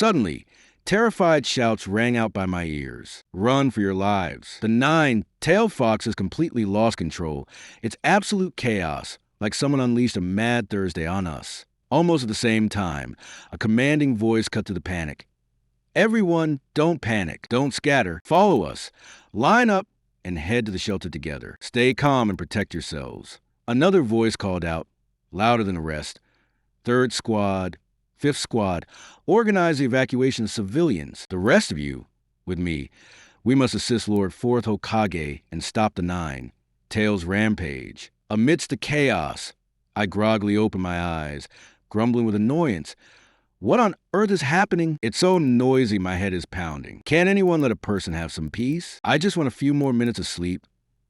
Suddenly, terrified shouts rang out by my ears. Run for your lives. The 9 tailed fox has completely lost control. It's absolute chaos, like someone unleashed a mad Thursday on us. Almost at the same time, a commanding voice cut through the panic. Everyone, don't panic. Don't scatter. Follow us. Line up and head to the shelter together. Stay calm and protect yourselves. Another voice called out, louder than the rest. 3rd squad, 5th squad, organize the evacuation of civilians. The rest of you, with me, we must assist Lord 4th Hokage and stop the 9. Tails rampage. Amidst the chaos, I groggily open my eyes, grumbling with annoyance. What on earth is happening? It's so noisy my head is pounding. Can't anyone let a person have some peace? I just want a few more minutes of sleep.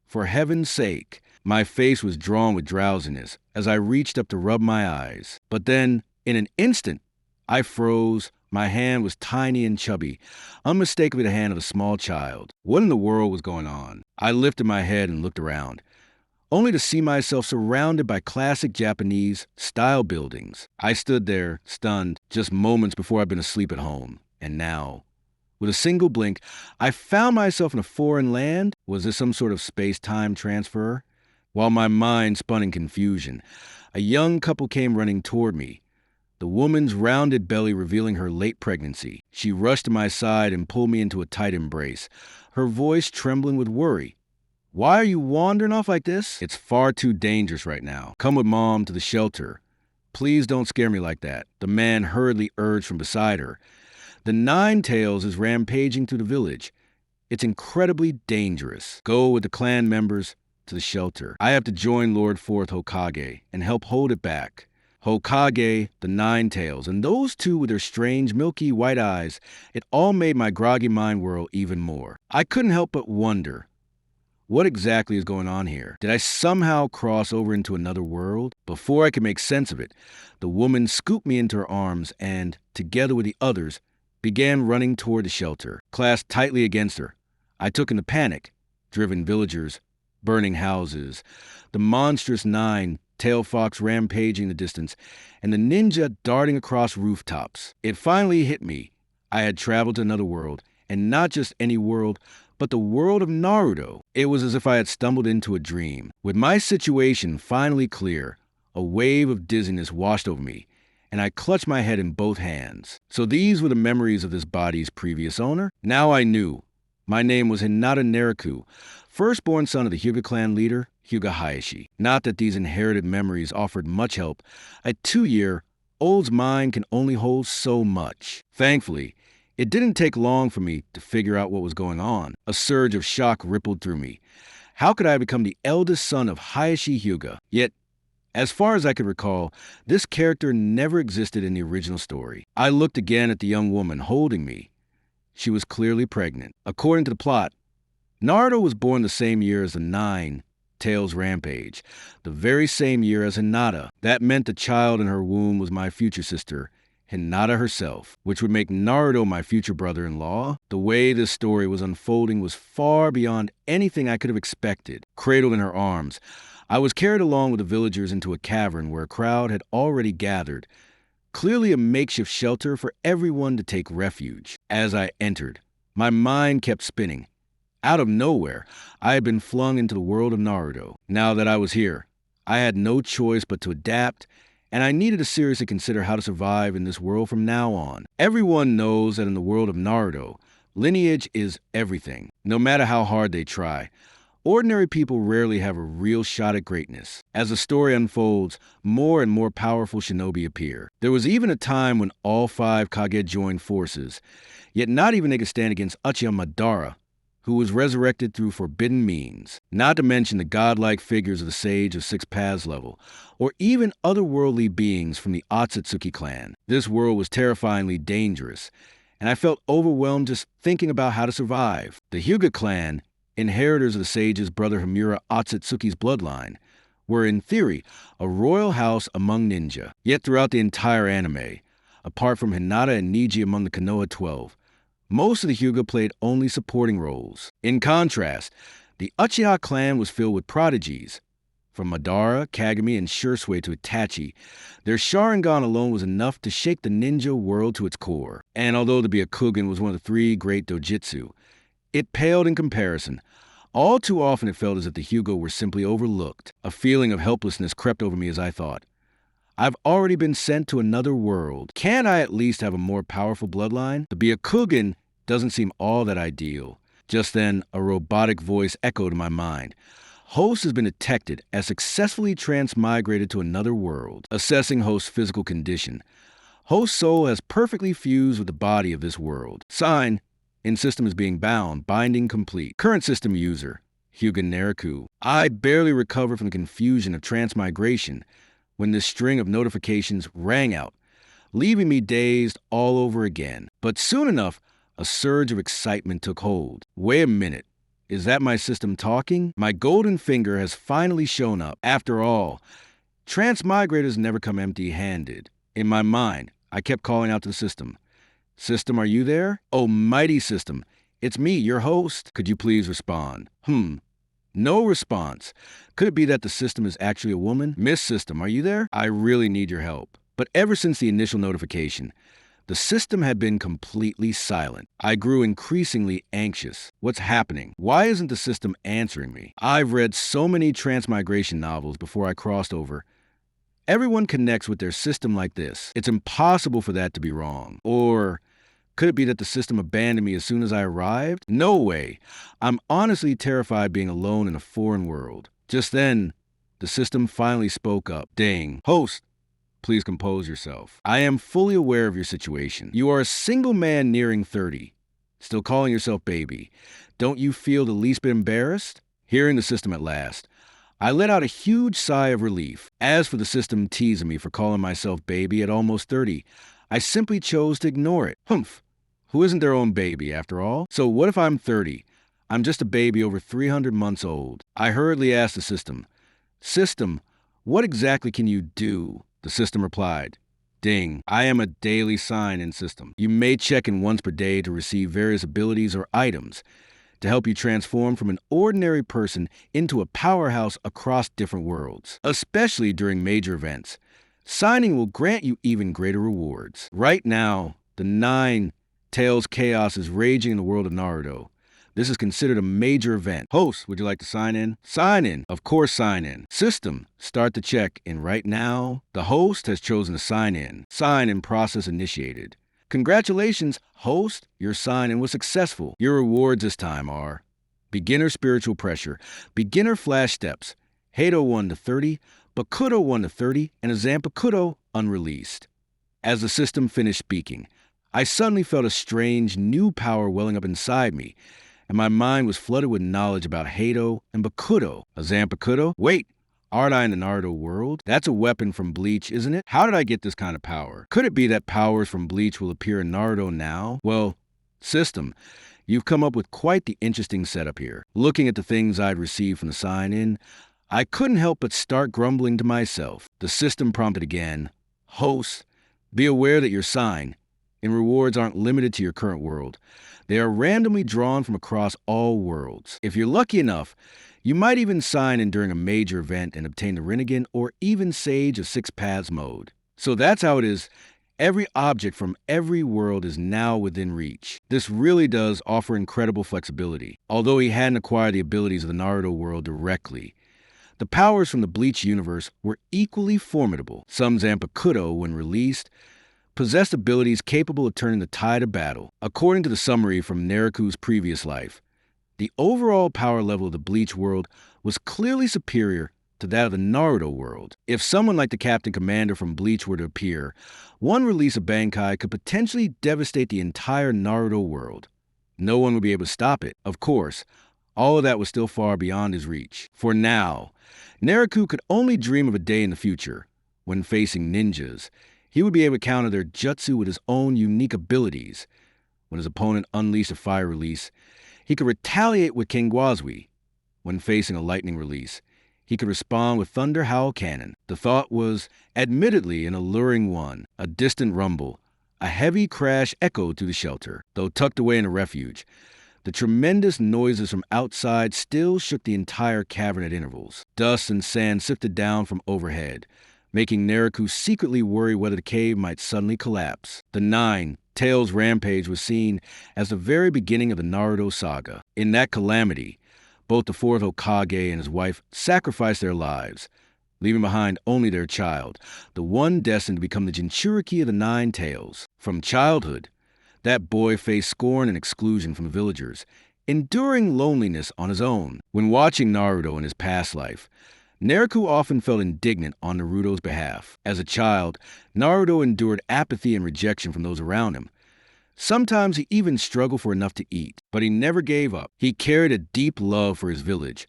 For heaven's sake. My face was drawn with drowsiness as I reached up to rub my eyes. But then, in an instant, I froze. My hand was tiny and chubby, unmistakably the hand of a small child. What in the world was going on? I lifted my head and looked around, only to see myself surrounded by classic Japanese style buildings. I stood there, stunned, just moments before I'd been asleep at home. And now, with a single blink, I found myself in a foreign land. Was this some sort of space-time transfer? While my mind spun in confusion, a young couple came running toward me, the woman's rounded belly revealing her late pregnancy. She rushed to my side and pulled me into a tight embrace, her voice trembling with worry. Why are you wandering off like this? It's far too dangerous right now. Come with Mom to the shelter. Please don't scare me like that, the man hurriedly urged from beside her. The 9 Tails is rampaging through the village. It's incredibly dangerous. Go with the clan members to the shelter. I have to join Lord 4th Hokage and help hold it back. Hokage, the 9 Tails, and those two with their strange, milky white eyes, it all made my groggy mind whirl even more. I couldn't help but wonder, what exactly is going on here? Did I somehow cross over into another world? Before I could make sense of it, the woman scooped me into her arms and, together with the others, began running toward the shelter, clasped tightly against her. I took in the panic, driven villagers, burning houses, the monstrous 9 tail fox rampaging the distance, and the ninja darting across rooftops. It finally hit me. I had traveled to another world, and not just any world, but the world of Naruto. It was as if I had stumbled into a dream. With my situation finally clear, a wave of dizziness washed over me, and I clutched my head in both hands. So these were the memories of this body's previous owner? Now I knew. My name was Hinata Neruku, firstborn son of the Hyuga clan leader, Hyuga Hayashi. Not that these inherited memories offered much help. A 2-year-old's mind can only hold so much. Thankfully, it didn't take long for me to figure out what was going on. A surge of shock rippled through me. How could I become the eldest son of Hayashi Hyuga? Yet, as far as I could recall, this character never existed in the original story. I looked again at the young woman holding me. She was clearly pregnant. According to the plot, Naruto was born the same year as the 9 Tails rampage, the very same year as Hinata. That meant the child in her womb was my future sister, Hinata herself, which would make Naruto my future brother-in-law. The way this story was unfolding was far beyond anything I could have expected. Cradled in her arms, I was carried along with the villagers into a cavern where a crowd had already gathered, clearly a makeshift shelter for everyone to take refuge. As I entered, my mind kept spinning. Out of nowhere, I had been flung into the world of Naruto. Now that I was here, I had no choice but to adapt, and I needed to seriously consider how to survive in this world from now on. Everyone knows that in the world of Naruto, lineage is everything, no matter how hard they try. Ordinary people rarely have a real shot at greatness. As the story unfolds, more and more powerful shinobi appear. There was even a time when all 5 Kage joined forces, yet not even they could stand against Uchiha Madara, who was resurrected through forbidden means, not to mention the godlike figures of the Sage of 6 Paths level, or even otherworldly beings from the Otsutsuki clan. This world was terrifyingly dangerous, and I felt overwhelmed just thinking about how to survive. The Hyuga clan, inheritors of the Sage's brother Himura Otsutsuki's bloodline, were in theory a royal house among ninja. Yet throughout the entire anime, apart from Hinata and Neji among the Konoha 12, most of the Hyuga played only supporting roles. In contrast, the Uchiha clan was filled with prodigies, From Madara, Kagami, and Shursui to Itachi, their Sharingan alone was enough to shake the ninja world to its core. And although the Byakugan was one of the three great dojutsu, it paled in comparison. All too often it felt as if the Hyuga were simply overlooked. A feeling of helplessness crept over me as I thought, I've already been sent to another world. Can't I at least have a more powerful bloodline? The Byakugan doesn't seem all that ideal. Just then, a robotic voice echoed in my mind. Host has been detected as successfully transmigrated to another world. Assessing Host's physical condition, Host's soul has perfectly fused with the body of this world. Sign, in system is being bound, binding complete. Current system user, Hyuga Neriku. I barely recovered from the confusion of transmigration when this string of notifications rang out, leaving me dazed all over again. But soon enough, a surge of excitement took hold. Wait a minute. Is that my system talking? My golden finger has finally shown up. After all, transmigrators never come empty-handed. In my mind, I kept calling out to the system. System, are you there? Oh, mighty system. It's me, your host. Could you please respond? No response. Could it be that the system is actually a woman? Miss System, are you there? I really need your help. But ever since the initial notification, the system had been completely silent. I grew increasingly anxious. What's happening? Why isn't the system answering me? I've read so many transmigration novels before I crossed over. Everyone connects with their system like this. It's impossible for that to be wrong. Or could it be that the system abandoned me as soon as I arrived? No way. I'm honestly terrified being alone in a foreign world. Just then, the system finally spoke up. Ding. Host, please compose yourself. I am fully aware of your situation. You are a single man nearing 30, still calling yourself baby. Don't you feel the least bit embarrassed? Hearing the system at last, I let out a huge sigh of relief. As for the system teasing me for calling myself baby at almost 30, I simply chose to ignore it. Who isn't their own baby, after all? So what if I'm 30? I'm just a baby over 300 months old. I hurriedly asked the system, System, what exactly can you do? The system replied, Ding, I am a daily sign in system. You may check in once per day to receive various abilities or items to help you transform from an ordinary person into a powerhouse across different worlds, especially during major events. Signing will grant you even greater rewards. Right now, the 9 Tails chaos is raging in the world of Naruto. This is considered a major event. Host, would you like to sign in? Sign in. Of course, sign in. System, start the check. And right now, the host has chosen to sign in. Sign in process initiated. Congratulations, host. Your sign in was successful. Your rewards this time are beginner spiritual pressure, beginner flash steps, Heido 1 to 30, Bakudo 1 to 30, and a Zampakudo unreleased. As the system finished speaking, I suddenly felt a strange new power welling up inside me, and my mind was flooded with knowledge about Heido and Bakudo. A Zampakudo? Wait, aren't I in the Naruto world? That's a weapon from Bleach, isn't it? How did I get this kind of power? Could it be that powers from Bleach will appear in Naruto now? Well, system, you've come up with quite the interesting setup here. Looking at the things I'd received from the sign-in, I couldn't help but start grumbling to myself. The system prompted again, Host, be aware that your sign and rewards aren't limited to your current world. They are randomly drawn from across all worlds. If you're lucky enough, you might even sign in during a major event and obtain the Rinnegan or even Sage of Six Paths mode. So that's how it is. Every object from every world is now within reach. This really does offer incredible flexibility. Although he hadn't acquired the abilities of the Naruto world directly, the powers from the Bleach universe were equally formidable. Some Zampakudo, when released, possessed abilities capable of turning the tide of battle. According to the summary from Neriku's previous life, the overall power level of the Bleach world was clearly superior to that of the Naruto world. If someone like the Captain Commander from Bleach were to appear, one release of Bankai could potentially devastate the entire Naruto world. No one would be able to stop it. Of course, all of that was still far beyond his reach. For now, Neriku could only dream of a day in the future when facing ninjas. He would be able to counter their jutsu with his own unique abilities. When his opponent unleashed a fire release, he could retaliate with Kengwazui. When facing a lightning release, he could respond with Thunder Howl Cannon. The thought was admittedly an alluring one. A distant rumble, a heavy crash echoed through the shelter. Though tucked away in a refuge, the tremendous noises from outside still shook the entire cavern at intervals. Dust and sand sifted down from overhead, making Naruto secretly worry whether the cave might suddenly collapse. The 9 Tails rampage was seen as the very beginning of the Naruto saga. In that calamity, both the fourth Hokage and his wife sacrificed their lives, leaving behind only their child, the one destined to become the Jinchuriki of the 9 Tails. From childhood, that boy faced scorn and exclusion from the villagers, enduring loneliness on his own. When watching Naruto in his past life, Naruto often felt indignant on Naruto's behalf. As a child, Naruto endured apathy and rejection from those around him. Sometimes he even struggled for enough to eat, but he never gave up. He carried a deep love for his village,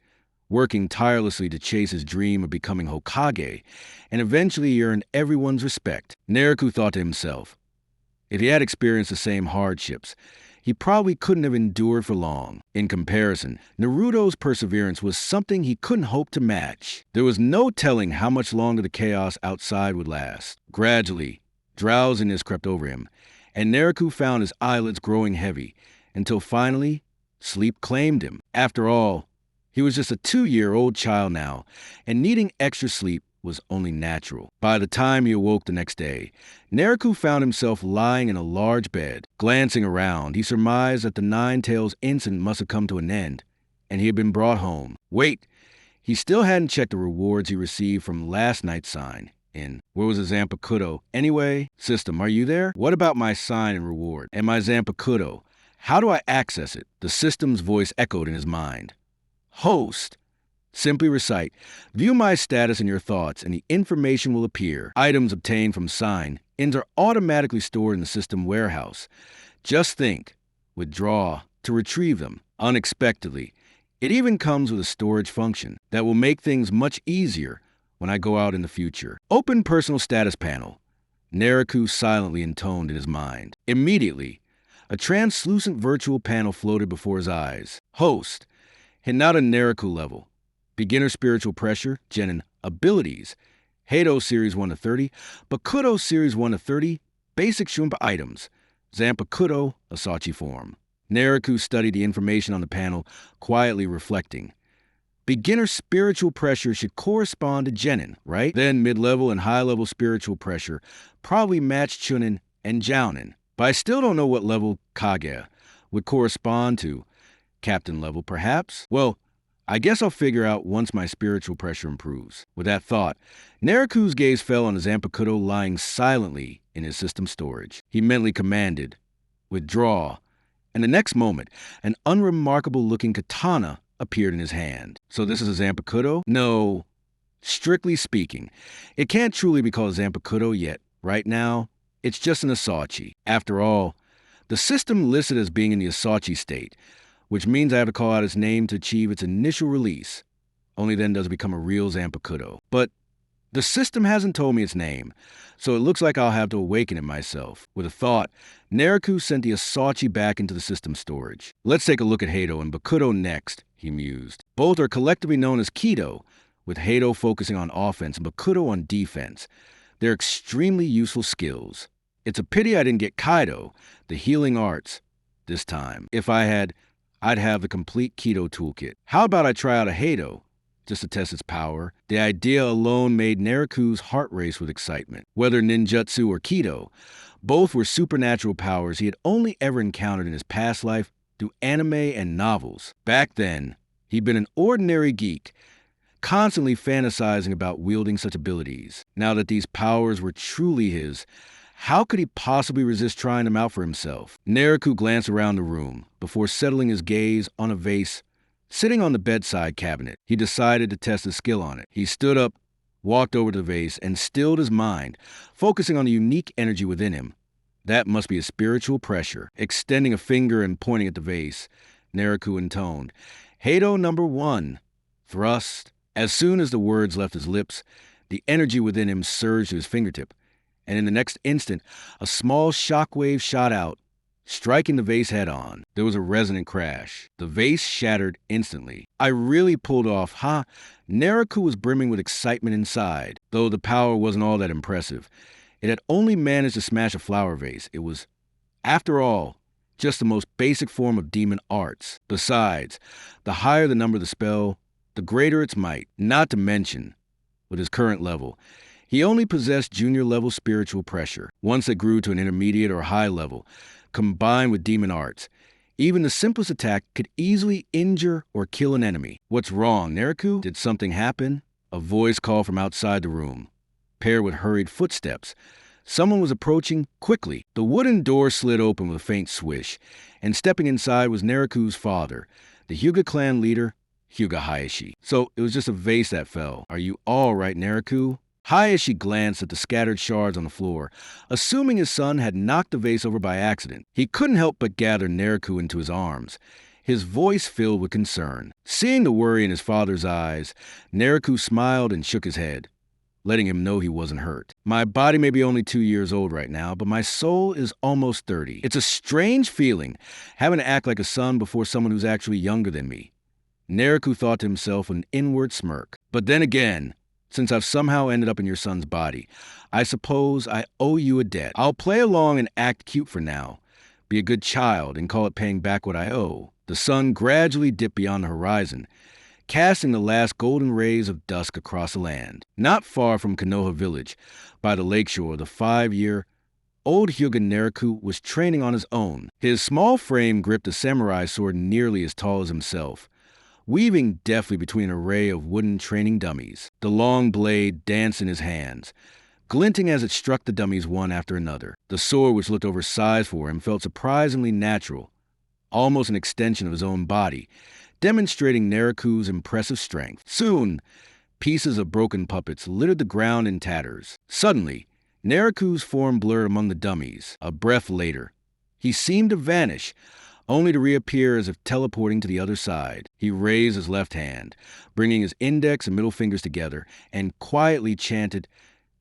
working tirelessly to chase his dream of becoming Hokage, and eventually earned everyone's respect. Naruto thought to himself, if he had experienced the same hardships, he probably couldn't have endured for long. In comparison, Naruto's perseverance was something he couldn't hope to match. There was no telling how much longer the chaos outside would last. Gradually, drowsiness crept over him, and Naruto found his eyelids growing heavy, until finally, sleep claimed him. After all, he was just a 2-year-old child now, and needing extra sleep was only natural. By the time he awoke the next day, Naruto found himself lying in a large bed. Glancing around, he surmised that the 9 Tails incident must have come to an end, and he had been brought home. Wait, he still hadn't checked the rewards he received from last night's sign. Where was his Zampakudo? Anyway, system, are you there? What about my sign and reward? And my Zampakudo? How do I access it? The system's voice echoed in his mind. Host. Simply recite, view my status and your thoughts, and the information will appear. Items obtained from sign ends are automatically stored in the system warehouse. Just think, withdraw to retrieve them unexpectedly. It even comes with a storage function that will make things much easier when I go out in the future. Open personal status panel. Naruto silently intoned in his mind. Immediately, a translucent virtual panel floated before his eyes. Host, Hinata Naruto level. Beginner spiritual pressure, Genin, abilities, Heido series 1 to 30, Bakudo series 1 to 30, basic Shumpa items, Zampakudo, Asachi form. Naruto studied the information on the panel, quietly reflecting. Beginner spiritual pressure should correspond to Genin, right? Then mid-level and high-level spiritual pressure probably match Chunin and Jounin. But I still don't know what level Kage would correspond to. Captain level, perhaps? Well, I guess I'll figure out once my spiritual pressure improves. With that thought, Naruto's gaze fell on the Zampakudo lying silently in his system storage. He mentally commanded, withdraw, and the next moment, an unremarkable-looking katana appeared in his hand. So this is a Zampakudo? No. Strictly speaking, it can't truly be called Zampakudo yet. Right now, it's just an Asachi. After all, the system listed as being in the Asachi state, which means I have to call out its name to achieve its initial release. Only then does it become a real Zampakudo. But the system hasn't told me its name, so it looks like I'll have to awaken it myself. With a thought, Naruto sent the Asachi back into the system storage. Let's take a look at Heido and Bakudo next, he mused. Both are collectively known as Kido, with Heido focusing on offense and Bakudo on defense. They're extremely useful skills. It's a pity I didn't get Kaido, the healing arts, this time. If I had, I'd have the complete Kido toolkit. How about I try out a Heido, just to test its power? The idea alone made Naruto's heart race with excitement. Whether ninjutsu or Kido, both were supernatural powers he had only ever encountered in his past life through anime and novels. Back then, he'd been an ordinary geek, constantly fantasizing about wielding such abilities. Now that these powers were truly his, how could he possibly resist trying them out for himself? Naruto glanced around the room before settling his gaze on a vase sitting on the bedside cabinet. He decided to test his skill on it. He stood up, walked over to the vase, and stilled his mind, focusing on the unique energy within him. That must be a spiritual pressure. Extending a finger and pointing at the vase, Naruto intoned, Heido number 1, thrust. As soon as the words left his lips, the energy within him surged to his fingertip, and in the next instant, a small shockwave shot out, striking the vase head-on. There was a resonant crash. The vase shattered instantly. I really pulled off, huh? Naruto was brimming with excitement inside. Though the power wasn't all that impressive, it had only managed to smash a flower vase. It was, after all, just the most basic form of demon arts. Besides, the higher the number of the spell, the greater its might. Not to mention, with his current level, he only possessed junior-level spiritual pressure. Once it grew to an intermediate or high level, combined with demon arts, even the simplest attack could easily injure or kill an enemy. What's wrong, Neruko? Did something happen? A voice called from outside the room, paired with hurried footsteps. Someone was approaching quickly. The wooden door slid open with a faint swish, and stepping inside was Neruko's father, the Hyuga clan leader, Hyuga Hayashi. So it was just a vase that fell. Are you all right, Neruko? Hayashi glanced at the scattered shards on the floor, assuming his son had knocked the vase over by accident. He couldn't help but gather Neruko into his arms, his voice filled with concern. Seeing the worry in his father's eyes, Neruko smiled and shook his head, letting him know he wasn't hurt. My body may be only 2 years old right now, but my soul is almost 30. It's a strange feeling, having to act like a son before someone who's actually younger than me. Neruko thought to himself with an inward smirk. But then again, since I've somehow ended up in your son's body, I suppose I owe you a debt. I'll play along and act cute for now, be a good child, and call it paying back what I owe. The sun gradually dipped beyond the horizon, casting the last golden rays of dusk across the land. Not far from Konoha village, by the lakeshore, the 5-year-old Hyuga Neruko was training on his own. His small frame gripped a samurai sword nearly as tall as himself, weaving deftly between an array of wooden training dummies. The long blade danced in his hands, glinting as it struck the dummies one after another. The sword, which looked oversized for him, felt surprisingly natural, almost an extension of his own body, demonstrating Neruko's impressive strength. Soon, pieces of broken puppets littered the ground in tatters. Suddenly, Neruko's form blurred among the dummies. A breath later, he seemed to vanish, only to reappear as if teleporting to the other side. He raised his left hand, bringing his index and middle fingers together, and quietly chanted,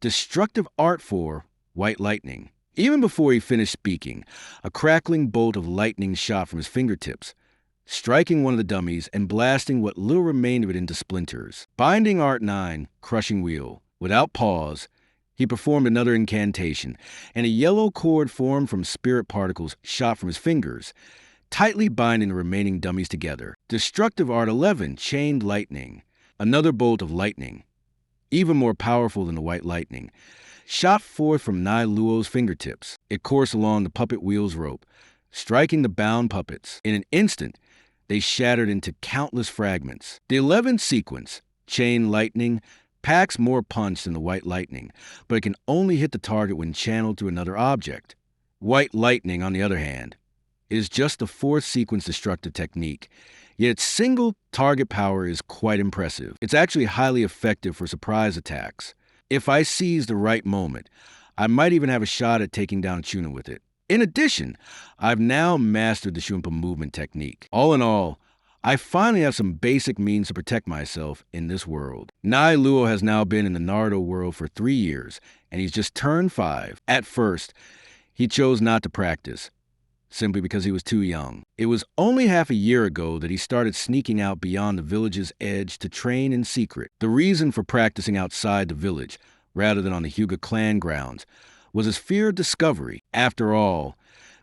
"Destructive art for white lightning." Even before he finished speaking, a crackling bolt of lightning shot from his fingertips, striking one of the dummies and blasting what little remained of it into splinters. Binding Art 9, Crushing Wheel. Without pause, he performed another incantation, and a yellow cord formed from spirit particles shot from his fingers, tightly binding the remaining dummies together. Destructive Art 11, Chained Lightning. Another bolt of lightning, even more powerful than the white lightning, shot forth from Nai Luo's fingertips. It coursed along the puppet wheel's rope, striking the bound puppets. In an instant, they shattered into countless fragments. The 11th sequence, Chain Lightning, packs more punch than the white lightning, but it can only hit the target when channeled through another object. White lightning, on the other hand, is just the 4th sequence destructive technique, yet its single target power is quite impressive. It's actually highly effective for surprise attacks. If I seize the right moment, I might even have a shot at taking down Chunin with it. In addition, I've now mastered the Shunpa movement technique. All in all, I finally have some basic means to protect myself in this world. Nai Luo has now been in the Naruto world for 3 years, and he's just turned 5. At first, he chose not to practice, simply because he was too young. It was only half a year ago that he started sneaking out beyond the village's edge to train in secret. The reason for practicing outside the village, rather than on the Hyuga clan grounds, was his fear of discovery. After all,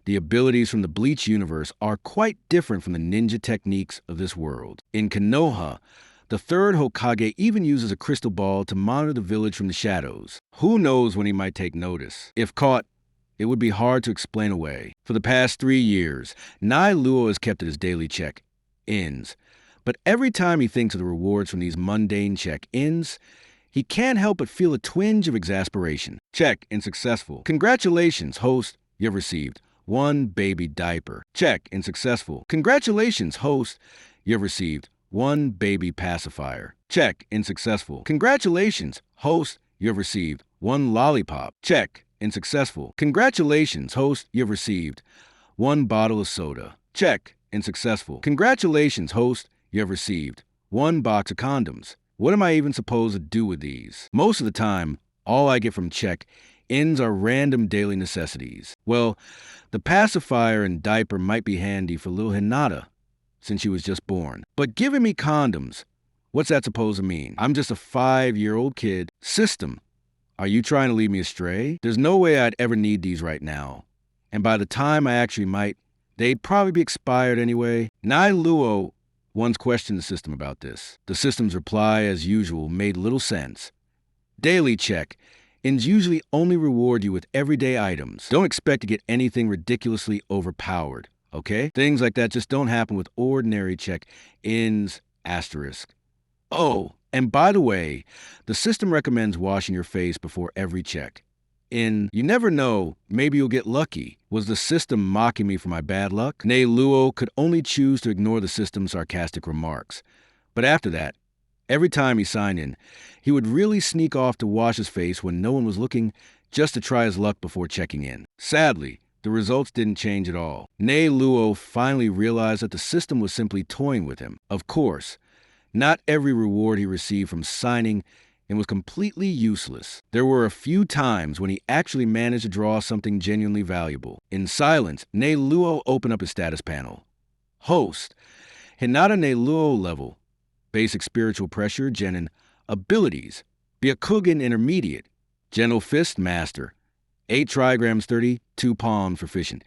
the abilities from the Bleach universe are quite different from the ninja techniques of this world. In Konoha, the 3rd Hokage even uses a crystal ball to monitor the village from the shadows. Who knows when he might take notice? If caught, it would be hard to explain away. For the past 3 years, Nai Luo has kept at his daily check-ins. But every time he thinks of the rewards from these mundane check-ins, he can't help but feel a twinge of exasperation. Check-in successful. Congratulations, host, you've received 1 baby diaper. Check-in successful. Congratulations, host, you've received 1 baby pacifier. Check-in successful. Congratulations, host, you've received 1 lollipop. Check-in successful. Congratulations, host, you've received 1 bottle of soda. Check-in successful. Congratulations, host, you've received 1 box of condoms. What am I even supposed to do with these? Most of the time, all I get from check-ins are random daily necessities. Well, the pacifier and diaper might be handy for little Hinata, since she was just born. But giving me condoms, what's that supposed to mean? I'm just a 5-year-old kid. System, are you trying to lead me astray? There's no way I'd ever need these right now. And by the time I actually might, they'd probably be expired anyway. Nai Luo once questioned the system about this. The system's reply, as usual, made little sense. Daily check. Ins usually only reward you with everyday items. Don't expect to get anything ridiculously overpowered, okay? Things like that just don't happen with ordinary check. Ins, asterisk. Oh, and by the way, the system recommends washing your face before every check. You never know, maybe you'll get lucky. Was the system mocking me for my bad luck? Ne Luo could only choose to ignore the system's sarcastic remarks. But after that, every time he signed in, he would really sneak off to wash his face when no one was looking, just to try his luck before checking in. Sadly, the results didn't change at all. Ne Luo finally realized that the system was simply toying with him. Of course, not every reward he received from signing and was completely useless. There were a few times when he actually managed to draw something genuinely valuable. In silence, Ne Luo opened up his status panel. Host, Hinata Ne Luo level, basic spiritual pressure, genin, abilities, Byakugan intermediate, gentle fist master, 8 trigrams 30, 2 palms proficient,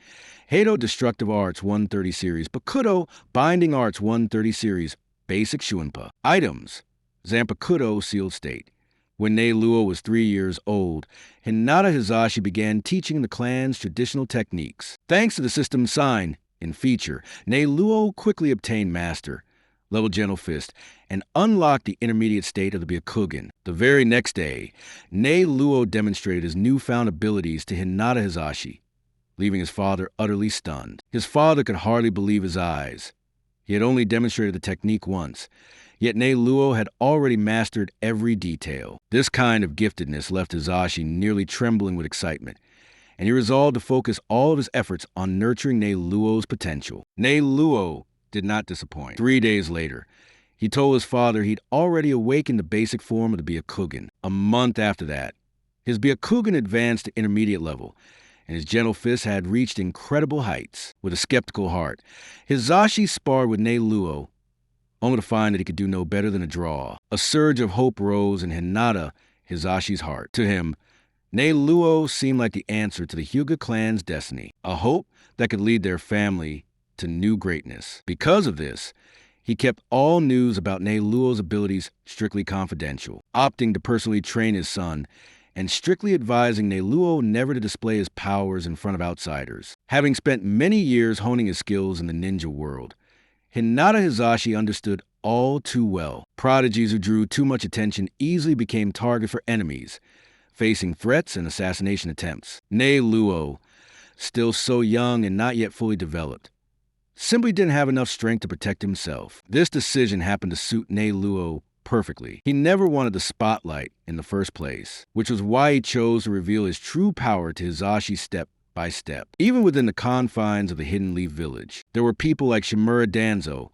Heido destructive arts 130 series, Bakudo binding arts 130 series, basic Shuinpa. Items, Zampakudo sealed state. When Ne Luo was 3 years old, Hinata Hizashi began teaching the clan's traditional techniques. Thanks to the system's sign and feature, Ne Luo quickly obtained master, level gentle fist, and unlocked the intermediate state of the Byakugan. The very next day, Ne Luo demonstrated his newfound abilities to Hinata Hizashi, leaving his father utterly stunned. His father could hardly believe his eyes. He had only demonstrated the technique once, yet Ne Luo had already mastered every detail. This kind of giftedness left Hizashi nearly trembling with excitement, and he resolved to focus all of his efforts on nurturing Ne Luo's potential. Ne Luo did not disappoint. 3 days later, he told his father he'd already awakened the basic form of the Byakugan. A month after that, his Byakugan advanced to intermediate level, and his gentle fist had reached incredible heights. With a skeptical heart, Hizashi sparred with Ne Luo, only to find that he could do no better than a draw. A surge of hope rose in Hinata Hizashi's heart. To him, Ne Luo seemed like the answer to the Hyuga clan's destiny, a hope that could lead their family to new greatness. Because of this, he kept all news about Ne Luo's abilities strictly confidential, opting to personally train his son and strictly advising Ne Luo never to display his powers in front of outsiders. Having spent many years honing his skills in the ninja world, Hinata Hizashi understood all too well. Prodigies who drew too much attention easily became target for enemies, facing threats and assassination attempts. Ne Luo, still so young and not yet fully developed, simply didn't have enough strength to protect himself. This decision happened to suit Ne Luo perfectly. He never wanted the spotlight in the first place, which was why he chose to reveal his true power to Hizashi step by step. Even within the confines of the Hidden Leaf Village, there were people like Shimura Danzo,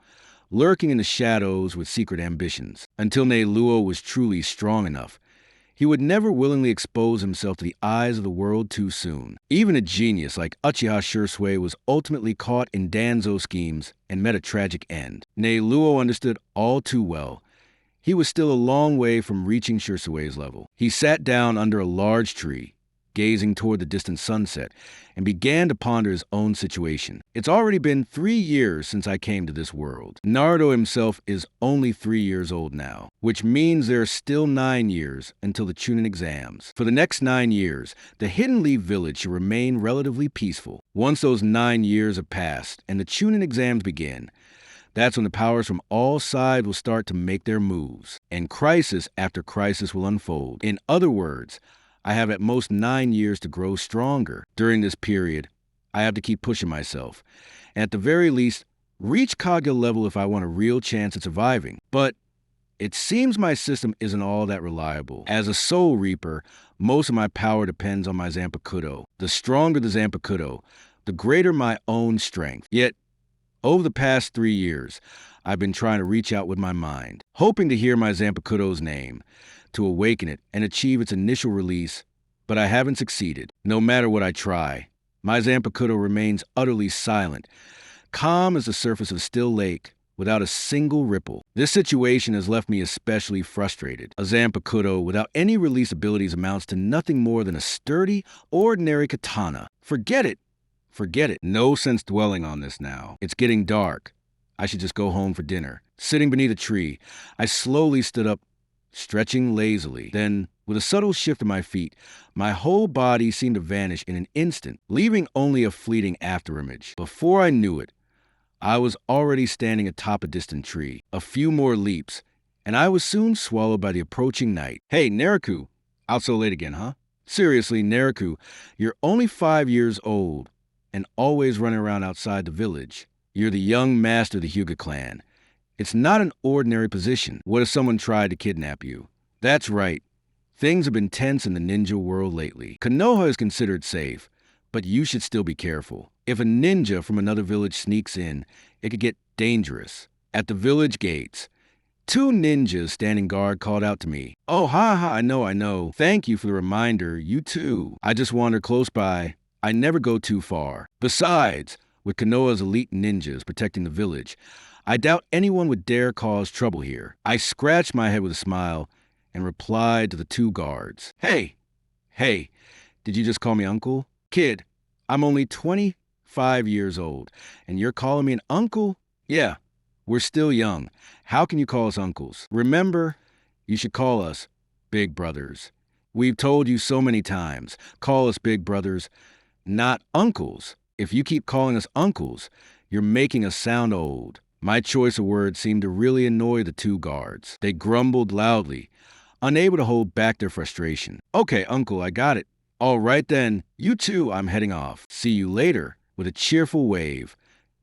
lurking in the shadows with secret ambitions. Until Ne Luo was truly strong enough, he would never willingly expose himself to the eyes of the world too soon. Even a genius like Uchiha Shursui was ultimately caught in Danzo schemes and met a tragic end. Ne Luo understood all too well. He was still a long way from reaching Shursui's level. He sat down under a large tree, gazing toward the distant sunset, and began to ponder his own situation. It's already been 3 years since I came to this world. Naruto himself is only 3 years old now, which means there are still 9 years until the Chunin exams. For the next 9 years, the Hidden Leaf Village should remain relatively peaceful. Once those 9 years have passed and the Chunin exams begin, that's when the powers from all sides will start to make their moves, and crisis after crisis will unfold. In other words, I have at most 9 years to grow stronger. During this period, I have to keep pushing myself, and at the very least, reach Kage level if I want a real chance at surviving. But it seems my system isn't all that reliable. As a Soul Reaper, most of my power depends on my Zampakudo. The stronger the Zampakudo, the greater my own strength. Yet, over the past 3 years, I've been trying to reach out with my mind, hoping to hear my Zampakudo's name, to awaken it and achieve its initial release, but I haven't succeeded. No matter what I try, my Zampakudo remains utterly silent, calm as the surface of a still lake, without a single ripple. This situation has left me especially frustrated. A Zampakudo without any release abilities amounts to nothing more than a sturdy, ordinary katana. Forget it. No sense dwelling on this now. It's getting dark. I should just go home for dinner. Sitting beneath a tree, I slowly stood up, stretching lazily. Then, with a subtle shift of my feet, my whole body seemed to vanish in an instant, leaving only a fleeting afterimage. Before I knew it, I was already standing atop a distant tree. A few more leaps, and I was soon swallowed by the approaching night. Hey, Naruto, out so late again, huh? Seriously, Naruto, you're only 5 years old and always running around outside the village. You're the young master of the Hyuga clan. It's not an ordinary position. What if someone tried to kidnap you? That's right. Things have been tense in the ninja world lately. Konoha is considered safe, but you should still be careful. If a ninja from another village sneaks in, it could get dangerous. At the village gates, 2 ninjas standing guard called out to me. Oh, ha, I know. Thank you for the reminder, you too. I just wander close by. I never go too far. Besides, with Konoha's elite ninjas protecting the village, I doubt anyone would dare cause trouble here. I scratched my head with a smile and replied to the 2 guards. Hey, did you just call me uncle? Kid, I'm only 25 years old, and you're calling me an uncle? Yeah, we're still young. How can you call us uncles? Remember, you should call us big brothers. We've told you so many times, call us big brothers, not uncles. If you keep calling us uncles, you're making us sound old. My choice of words seemed to really annoy the 2 guards. They grumbled loudly, unable to hold back their frustration. Okay, uncle, I got it. All right then, you too, I'm heading off. See you later. With a cheerful wave,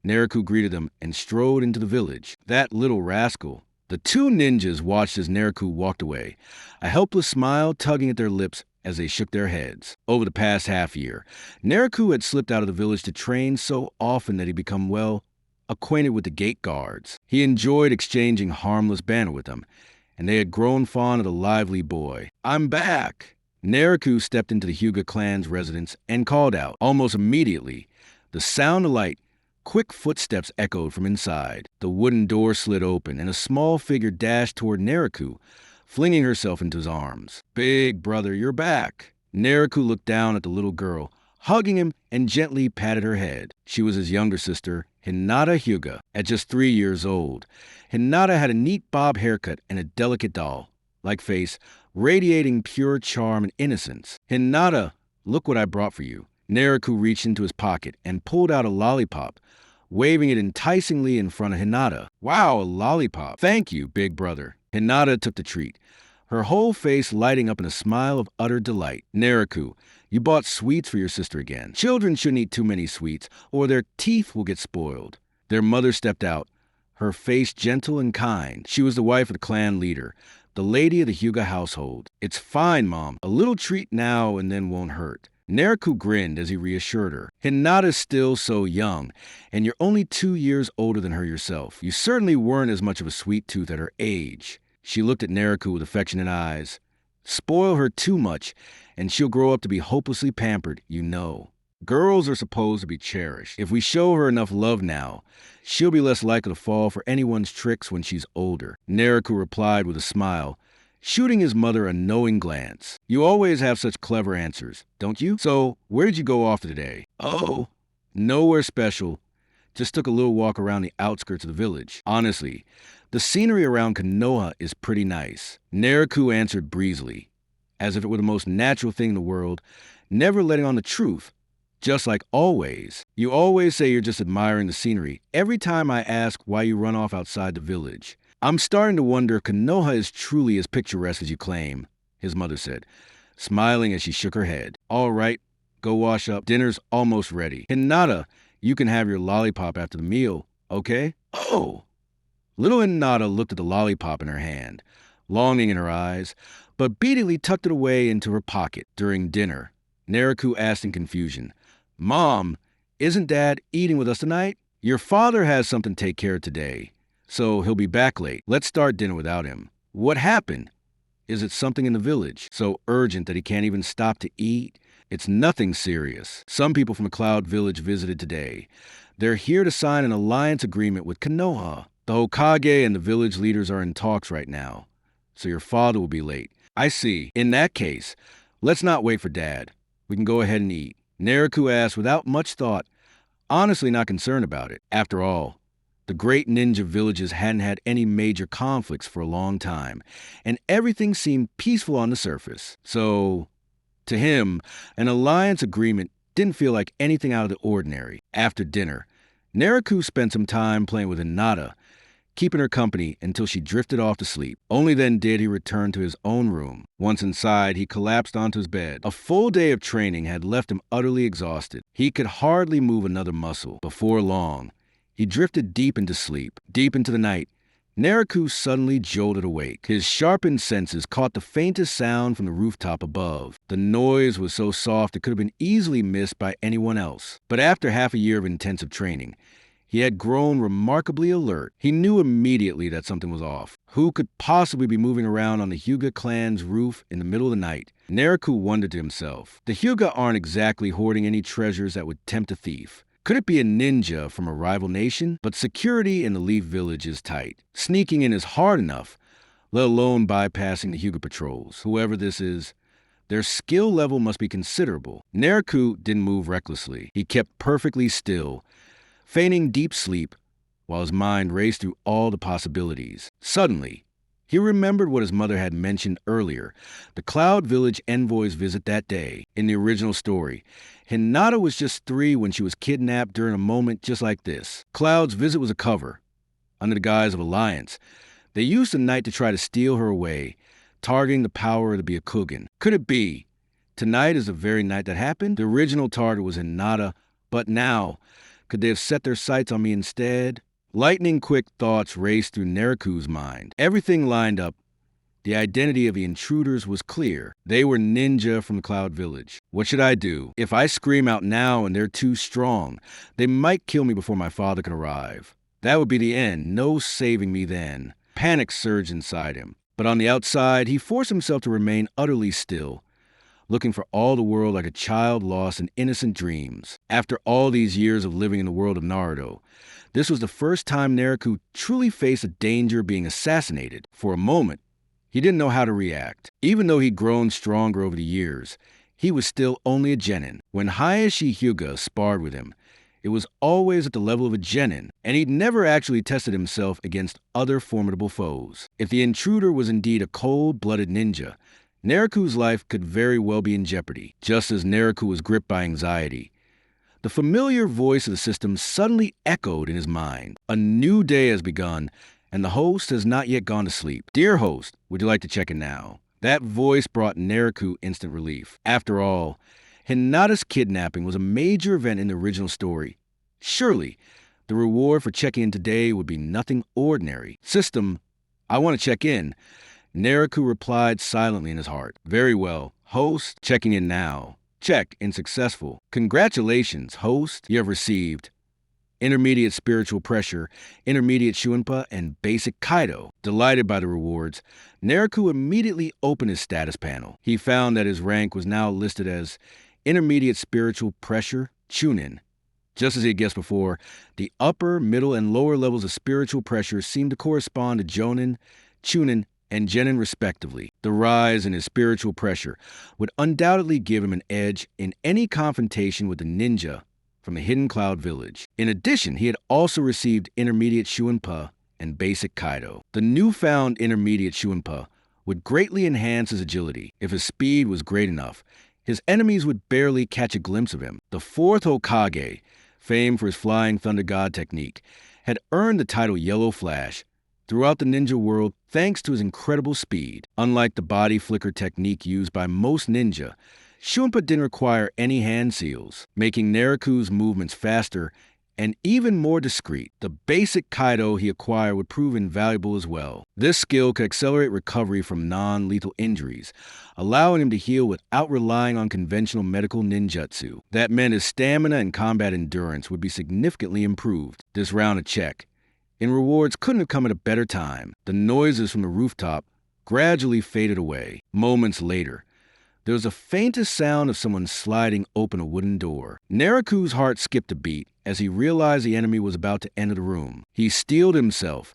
Naruto greeted them and strode into the village. That little rascal. The 2 ninjas watched as Naruto walked away, a helpless smile tugging at their lips as they shook their heads. Over the past half year, Naruto had slipped out of the village to train so often that he'd become, well, acquainted with the gate guards. He enjoyed exchanging harmless banter with them, and they had grown fond of the lively boy. I'm back! Naruto stepped into the Hyuga clan's residence and called out. Almost immediately, the sound of light, quick footsteps echoed from inside. The wooden door slid open, and a small figure dashed toward Naruto, flinging herself into his arms. Big brother, you're back. Naruto looked down at the little girl, hugging him, and gently patted her head. She was his younger sister, Hinata Hyuga. At just 3 years old, Hinata had a neat bob haircut and a delicate doll-like face, radiating pure charm and innocence. Hinata, look what I brought for you. Naruto reached into his pocket and pulled out a lollipop, waving it enticingly in front of Hinata. Wow, a lollipop. Thank you, big brother. Hinata took the treat, her whole face lighting up in a smile of utter delight. Naruto, you bought sweets for your sister again. Children shouldn't eat too many sweets, or their teeth will get spoiled. Their mother stepped out, her face gentle and kind. She was the wife of the clan leader, the lady of the Hyuga household. It's fine, Mom. A little treat now and then won't hurt. Naruto grinned as he reassured her. Hinata's still so young, and you're only 2 years older than her yourself. You certainly weren't as much of a sweet tooth at her age. She looked at Naruto with affectionate eyes. Spoil her too much, and she'll grow up to be hopelessly pampered, you know. Girls are supposed to be cherished. If we show her enough love now, she'll be less likely to fall for anyone's tricks when she's older. Naruto replied with a smile, shooting his mother a knowing glance. You always have such clever answers, don't you? So, where did you go off to today? Oh, nowhere special. Just took a little walk around the outskirts of the village. Honestly, the scenery around Konoha is pretty nice. Naruto answered breezily, as if it were the most natural thing in the world, never letting on the truth. Just like always. You always say you're just admiring the scenery every time I ask why you run off outside the village. I'm starting to wonder if Konoha is truly as picturesque as you claim, his mother said, smiling as she shook her head. All right, go wash up. Dinner's almost ready. Hinata, you can have your lollipop after the meal, okay? Oh! Little Hinata looked at the lollipop in her hand, longing in her eyes, but obediently tucked it away into her pocket. During dinner, Naruto asked in confusion, Mom, isn't Dad eating with us tonight? Your father has something to take care of today, so he'll be back late. Let's start dinner without him. What happened? Is it something in the village? So urgent that he can't even stop to eat? It's nothing serious. Some people from the Cloud Village visited today. They're here to sign an alliance agreement with Konoha. The Hokage and the village leaders are in talks right now, so your father will be late. I see. In that case, let's not wait for Dad. We can go ahead and eat. Naruto asked without much thought, honestly not concerned about it. After all, The great ninja villages hadn't had any major conflicts for a long time, and everything seemed peaceful on the surface. So, to him, an alliance agreement didn't feel like anything out of the ordinary. After dinner, Naraku spent some time playing with Hinata, keeping her company until she drifted off to sleep. Only then did he return to his own room. Once inside, he collapsed onto his bed. A full day of training had left him utterly exhausted. He could hardly move another muscle. Before long, he drifted deep into sleep. Deep into the night, Naraku suddenly jolted awake. His sharpened senses caught the faintest sound from the rooftop above. The noise was so soft it could have been easily missed by anyone else. But after half a year of intensive training, he had grown remarkably alert. He knew immediately that something was off. Who could possibly be moving around on the Hyuga clan's roof in the middle of the night? Naraku wondered to himself. The Hyuga aren't exactly hoarding any treasures that would tempt a thief. Could it be a ninja from a rival nation? But security in the Leaf Village is tight. Sneaking in is hard enough, let alone bypassing the Hyuga patrols. Whoever this is, their skill level must be considerable. Naraku didn't move recklessly. He kept perfectly still, feigning deep sleep while his mind raced through all the possibilities. Suddenly, he remembered what his mother had mentioned earlier, the Cloud Village envoy's visit that day. In the original story, Hinata was just 3 when she was kidnapped during a moment just like this. Cloud's visit was a cover, under the guise of alliance. They used the night to try to steal her away, targeting the power of the Byakugan. Could it be? Tonight is the very night that happened? The original target was Hinata, but now, could they have set their sights on me instead? Lightning-quick thoughts raced through Naraku's mind. Everything lined up. The identity of the intruders was clear. They were ninja from the Cloud Village. What should I do? If I scream out now and they're too strong, they might kill me before my father can arrive. That would be the end. No saving me then. Panic surged inside him. But on the outside, he forced himself to remain utterly still, looking for all the world like a child lost in innocent dreams. After all these years of living in the world of Naruto, this was the first time Naraku truly faced a danger of being assassinated. For a moment, he didn't know how to react. Even though he'd grown stronger over the years, he was still only a genin. When Hayashi Hyuga sparred with him, it was always at the level of a genin, and he'd never actually tested himself against other formidable foes. If the intruder was indeed a cold-blooded ninja, Naraku's life could very well be in jeopardy. Just as Naraku was gripped by anxiety, the familiar voice of the system suddenly echoed in his mind. A new day has begun, and the host has not yet gone to sleep. Dear host, would you like to check in now? That voice brought Naraku instant relief. After all, Hinata's kidnapping was a major event in the original story. Surely, the reward for checking in today would be nothing ordinary. System, I want to check in. Naraku replied silently in his heart. Very well. Host, checking in now. Check in successful. Congratulations, host. You have received intermediate spiritual pressure, intermediate Shuinpa, and basic Kaido. Delighted by the rewards, Naraku immediately opened his status panel. He found that his rank was now listed as intermediate spiritual pressure, Chunin. Just as he had guessed before, the upper, middle, and lower levels of spiritual pressure seemed to correspond to Jonin, Chunin, and Genin respectively. The rise in his spiritual pressure would undoubtedly give him an edge in any confrontation with the ninja from the hidden Cloud Village. In addition, he had also received intermediate Shuinpa and basic Kaido. The newfound intermediate Shuinpa would greatly enhance his agility. If his speed was great enough, his enemies would barely catch a glimpse of him. The 4th Hokage, famed for his flying thunder god technique, had earned the title Yellow Flash throughout the ninja world thanks to his incredible speed. Unlike the body flicker technique used by most ninja, Shuinpa didn't require any hand seals, making Naraku's movements faster and even more discreet. The basic Kaido he acquired would prove invaluable as well. This skill could accelerate recovery from non-lethal injuries, allowing him to heal without relying on conventional medical ninjutsu. That meant his stamina and combat endurance would be significantly improved. This round of check in rewards couldn't have come at a better time. The noises from the rooftop gradually faded away. Moments later, there was the faintest sound of someone sliding open a wooden door. Naraku's heart skipped a beat as he realized the enemy was about to enter the room. He steeled himself,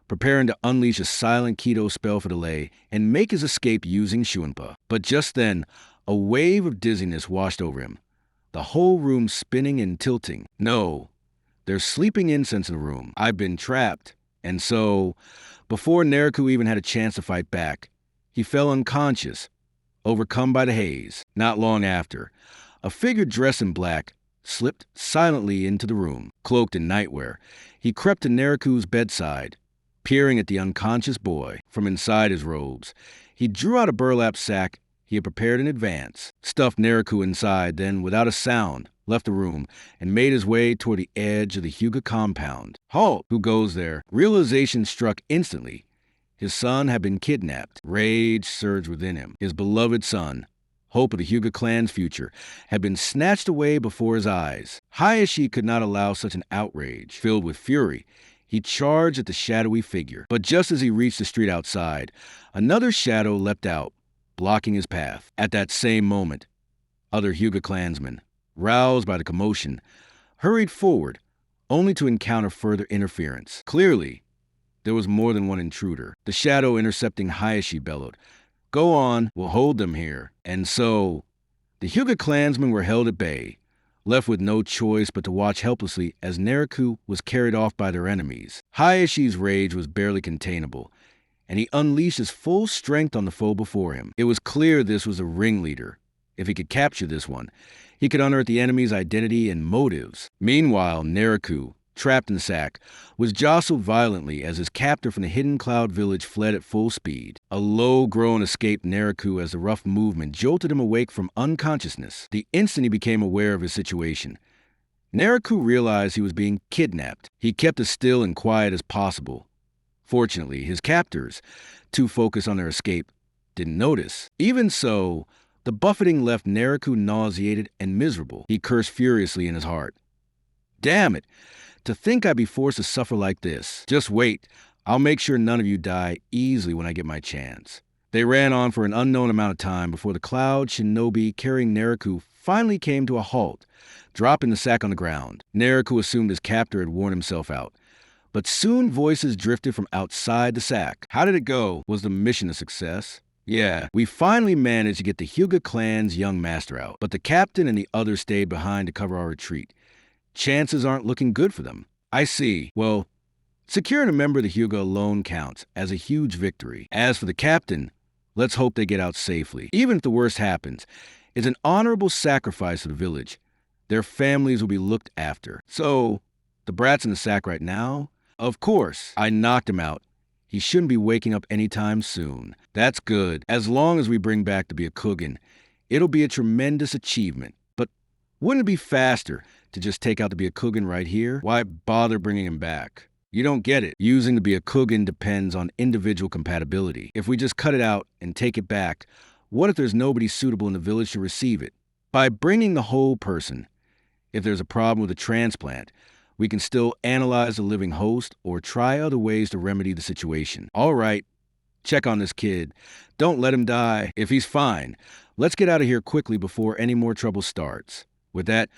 preparing to unleash a silent Kido spell for delay and make his escape using Shuinpa. But just then, a wave of dizziness washed over him, the whole room spinning and tilting. No, There's sleeping incense in the room. I've been trapped. And so, before Naruto even had a chance to fight back, he fell unconscious, overcome by the haze. Not long after, a figure dressed in black slipped silently into the room, cloaked in nightwear. He crept to Naruto's bedside, peering at the unconscious boy from inside his robes. He drew out a burlap sack he had prepared in advance, stuffed Naruto inside, then, without a sound, left the room and made his way toward the edge of the Hyuga compound. Halt! Who goes there? Realization struck instantly. His son had been kidnapped. Rage surged within him. His beloved son, hope of the Hyuga clan's future, had been snatched away before his eyes. Hayashi could not allow such an outrage. Filled with fury, he charged at the shadowy figure. But just as he reached the street outside, another shadow leapt out, blocking his path. At that same moment, other Hyuga clansmen, roused by the commotion, hurried forward, only to encounter further interference. Clearly, there was more than one intruder. The shadow intercepting Hayashi bellowed, "Go on, we'll hold them here." And so, the Hyuga clansmen were held at bay, left with no choice but to watch helplessly as Naruto was carried off by their enemies. Hayashi's rage was barely containable, and he unleashed his full strength on the foe before him. It was clear this was a ringleader. If he could capture this one, he could unearth the enemy's identity and motives. Meanwhile, Naruto, trapped in the sack, was jostled violently as his captor from the hidden cloud village fled at full speed. A low groan escaped Naruto as the rough movement jolted him awake from unconsciousness. The instant he became aware of his situation, Naruto realized he was being kidnapped. He kept as still and quiet as possible. Fortunately, his captors, too focused on their escape, didn't notice. Even so, the buffeting left Naruto nauseated and miserable. He cursed furiously in his heart. Damn it! To think I'd be forced to suffer like this. Just wait. I'll make sure none of you die easily when I get my chance. They ran on for an unknown amount of time before the cloud shinobi carrying Naruto finally came to a halt, dropping the sack on the ground. Naruto assumed his captor had worn himself out. But soon voices drifted from outside the sack. How did it go? Was the mission a success? Yeah, we finally managed to get the Hyuga clan's young master out, but the captain and the others stayed behind to cover our retreat. Chances aren't looking good for them. I see. Well, securing a member of the Hyuga alone counts as a huge victory. As for the captain, let's hope they get out safely. Even if the worst happens, it's an honorable sacrifice to the village. Their families will be looked after. So, the brat's in the sack right now? Of course, I knocked him out. He shouldn't be waking up anytime soon. That's good. As long as we bring back the Byakugan, it'll be a tremendous achievement. But wouldn't it be faster to just take out the Byakugan right here? Why bother bringing him back? You don't get it. Using the Byakugan depends on individual compatibility. If we just cut it out and take it back, what if there's nobody suitable in the village to receive it? By bringing the whole person, if there's a problem with a transplant, we can still analyze the living host or try other ways to remedy the situation. All right, check on this kid. Don't let him die. If he's fine, let's get out of here quickly before any more trouble starts. With that,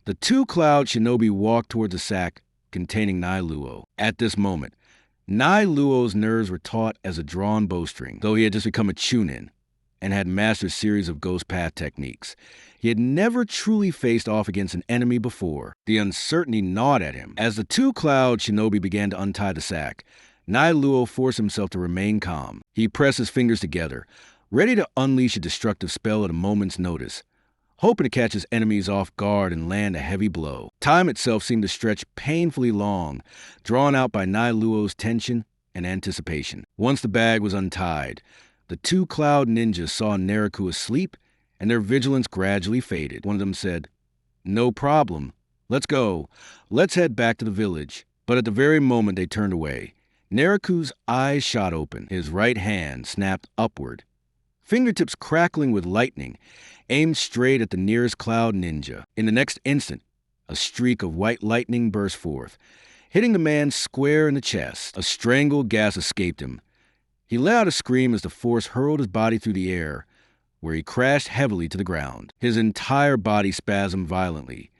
the two Cloud shinobi walked toward the sack containing Nailuo. At this moment, Nailuo's nerves were taut as a drawn bowstring, though he had just become a Chunin and had mastered a series of ghost path techniques. He had never truly faced off against an enemy before. The uncertainty gnawed at him. As the two Cloud shinobi began to untie the sack, Nailuo forced himself to remain calm. He pressed his fingers together, ready to unleash a destructive spell at a moment's notice, hoping to catch his enemies off guard and land a heavy blow. Time itself seemed to stretch painfully long, drawn out by Nailuo's tension and anticipation. Once the bag was untied, the two Cloud ninjas saw Naruto asleep, and their vigilance gradually faded. One of them said, "No problem. Let's go. Let's head back to the village." But at the very moment they turned away, Naruto's eyes shot open. His right hand snapped upward, fingertips crackling with lightning, aimed straight at the nearest Cloud ninja. In the next instant, a streak of white lightning burst forth, hitting the man square in the chest. A strangled gasp escaped him. He let out a scream as the force hurled his body through the air, where he crashed heavily to the ground. His entire body spasmed violently,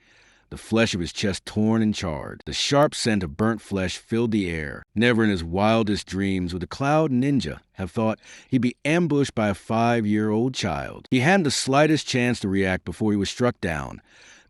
the flesh of his chest torn and charred. The sharp scent of burnt flesh filled the air. Never in his wildest dreams would the Cloud ninja have thought he'd be ambushed by a 5-year-old child. He hadn't the slightest chance to react before he was struck down,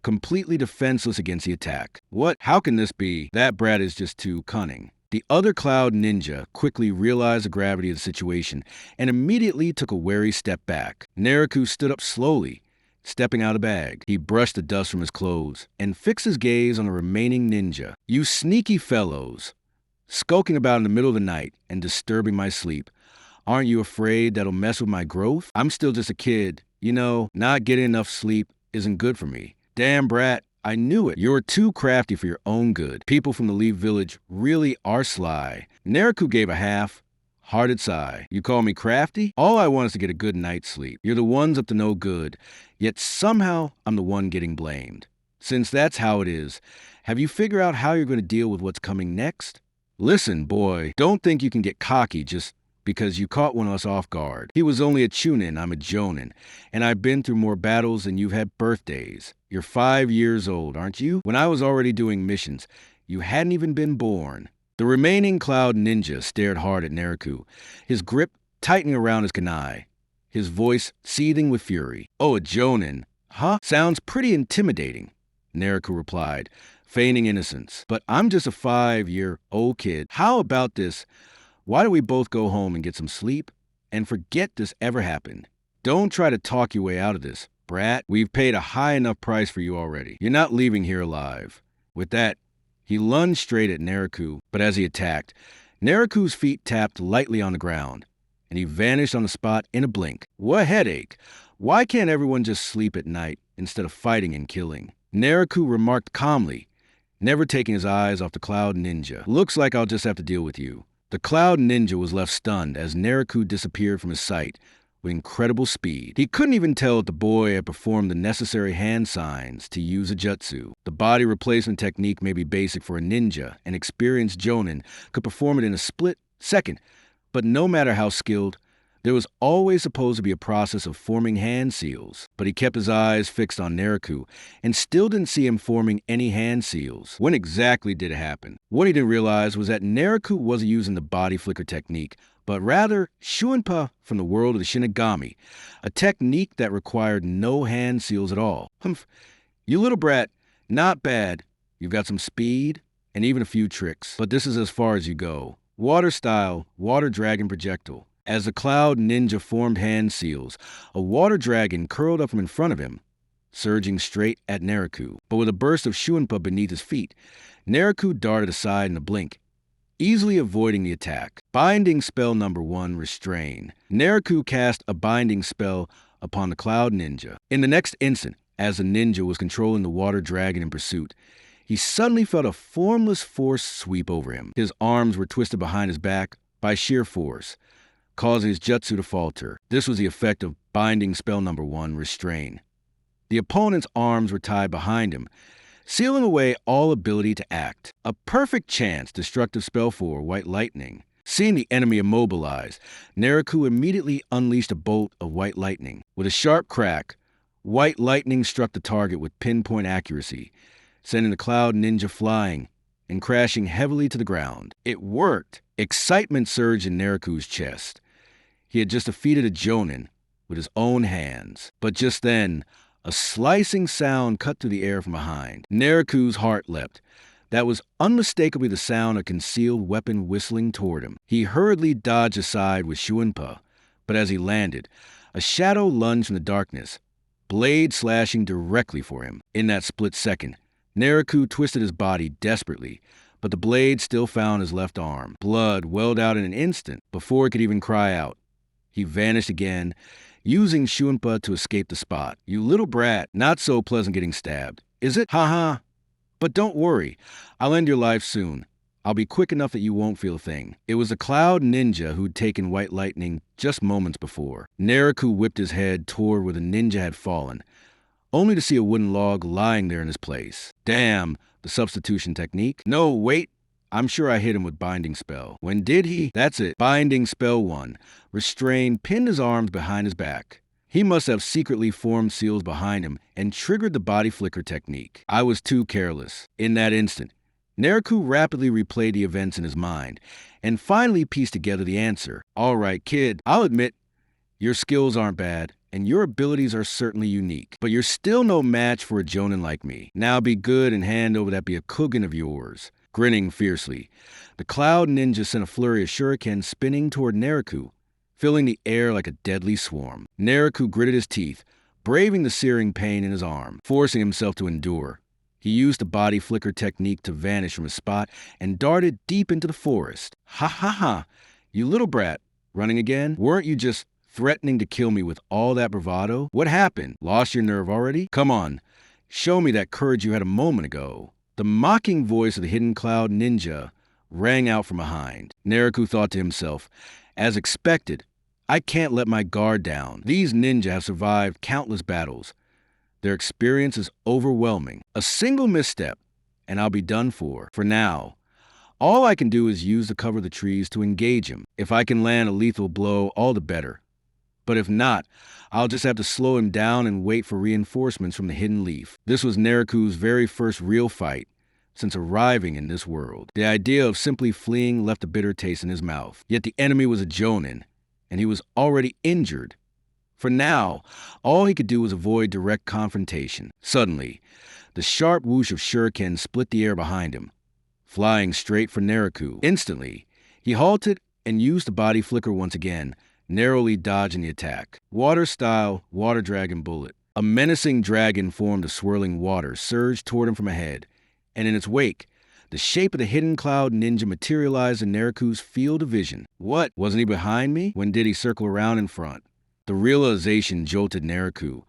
completely defenseless against the attack. What? How can this be? That brat is just too cunning. The other Cloud ninja quickly realized the gravity of the situation and immediately took a wary step back. Naruto stood up slowly, stepping out of the bag. He brushed the dust from his clothes and fixed his gaze on the remaining ninja. You sneaky fellows, skulking about in the middle of the night and disturbing my sleep. Aren't you afraid that'll mess with my growth? I'm still just a kid. You know, not getting enough sleep isn't good for me. Damn, brat, I knew it. You're too crafty for your own good. People from the Leaf Village really are sly. Naruto gave a half-hearted sigh. You call me crafty? All I want is to get a good night's sleep. You're the ones up to no good, yet somehow I'm the one getting blamed. Since that's how it is, have you figured out how you're going to deal with what's coming next? Listen, boy, don't think you can get cocky just because you caught one of us off guard. He was only a Chunin, I'm a Jonin, and I've been through more battles than you've had birthdays. You're 5 years old, aren't you? When I was already doing missions, you hadn't even been born. The remaining Cloud ninja stared hard at Naruto, his grip tightening around his kunai, his voice seething with fury. Oh, a Jonin, huh? Sounds pretty intimidating, Naruto replied, feigning innocence. But I'm just a 5-year-old kid. How about this? Why don't we both go home and get some sleep and forget this ever happened? Don't try to talk your way out of this, brat. We've paid a high enough price for you already. You're not leaving here alive. With that, he lunged straight at Naruto, but as he attacked, Naruto's feet tapped lightly on the ground, and he vanished on the spot in a blink. What headache! Why can't everyone just sleep at night instead of fighting and killing? Naruto remarked calmly, never taking his eyes off the Cloud ninja. Looks like I'll just have to deal with you. The Cloud ninja was left stunned as Naruto disappeared from his sight with incredible speed. He couldn't even tell if the boy had performed the necessary hand signs to use a jutsu. The body replacement technique may be basic for a ninja. An experienced jonin could perform it in a split second, but no matter how skilled, there was always supposed to be a process of forming hand seals. But he kept his eyes fixed on Naruto and still didn't see him forming any hand seals. When exactly did it happen? What he didn't realize was that Naruto wasn't using the body flicker technique, but rather Shuinpa from the world of the Shinigami, a technique that required no hand seals at all. Humph, you little brat, not bad. You've got some speed and even a few tricks, but this is as far as you go. Water style, water dragon projectile. As the Cloud ninja formed hand seals, a water dragon curled up from in front of him, surging straight at Naruto. But with a burst of Shuinpa beneath his feet, Naruto darted aside in a blink, easily avoiding the attack. Binding spell number 1, Restrain. Naruto cast a binding spell upon the Cloud ninja. In the next instant, as the ninja was controlling the water dragon in pursuit, he suddenly felt a formless force sweep over him. His arms were twisted behind his back by sheer force, causing his jutsu to falter. This was the effect of binding spell number 1, Restrain. The opponent's arms were tied behind him, sealing away all ability to act. A perfect chance, destructive spell 4, White Lightning. Seeing the enemy immobilized, Naruto immediately unleashed a bolt of white lightning. With a sharp crack, white lightning struck the target with pinpoint accuracy, sending the Cloud ninja flying and crashing heavily to the ground. It worked! Excitement surged in Naruto's chest. He had just defeated a Jonin with his own hands. But just then, a slicing sound cut through the air from behind. Naruto's heart leapt. That was unmistakably the sound of a concealed weapon whistling toward him. He hurriedly dodged aside with Shuinpa, but as he landed, a shadow lunged from the darkness, blade slashing directly for him. In that split second, Naruto twisted his body desperately, but the blade still found his left arm. Blood welled out in an instant before he could even cry out. He vanished again, using Shuinpa to escape the spot. You little brat, not so pleasant getting stabbed, is it? Ha. But don't worry, I'll end your life soon. I'll be quick enough that you won't feel a thing. It was the Cloud ninja who'd taken White Lightning just moments before. Naruto whipped his head toward where the ninja had fallen, only to see a wooden log lying there in his place. Damn, the substitution technique. No, wait. I'm sure I hit him with Binding Spell. When did he? That's it. Binding Spell 1. Restrain pinned his arms behind his back. He must have secretly formed seals behind him and triggered the body flicker technique. I was too careless. In that instant, Naruto rapidly replayed the events in his mind and finally pieced together the answer. All right, kid, I'll admit, your skills aren't bad, and your abilities are certainly unique. But you're still no match for a jonin like me. Now be good and hand over that Byakugan of yours. Grinning fiercely, the Cloud Ninja sent a flurry of shurikens spinning toward Naruto, filling the air like a deadly swarm. Naruto gritted his teeth, braving the searing pain in his arm, forcing himself to endure. He used the body flicker technique to vanish from his spot and darted deep into the forest. Ha ha ha! You little brat, running again? Weren't you just threatening to kill me with all that bravado? What happened? Lost your nerve already? Come on, show me that courage you had a moment ago. The mocking voice of the hidden Cloud Ninja rang out from behind. Naruto thought to himself, as expected, I can't let my guard down. These ninja have survived countless battles. Their experience is overwhelming. A single misstep, and I'll be done for now. All I can do is use the cover of the trees to engage him. If I can land a lethal blow, all the better. But if not, I'll just have to slow him down and wait for reinforcements from the hidden leaf. This was Naruto's very first real fight since arriving in this world. The idea of simply fleeing left a bitter taste in his mouth. Yet the enemy was a jonin, and he was already injured. For now, all he could do was avoid direct confrontation. Suddenly, the sharp whoosh of shuriken split the air behind him, flying straight for Naruto. Instantly, he halted and used the body flicker once again, narrowly dodging the attack. Water-style, water dragon bullet. A menacing dragon formed of swirling water surged toward him from ahead, and in its wake, the shape of the hidden Cloud Ninja materialized in Naruto's field of vision. What? Wasn't he behind me? When did he circle around in front? The realization jolted Naruto,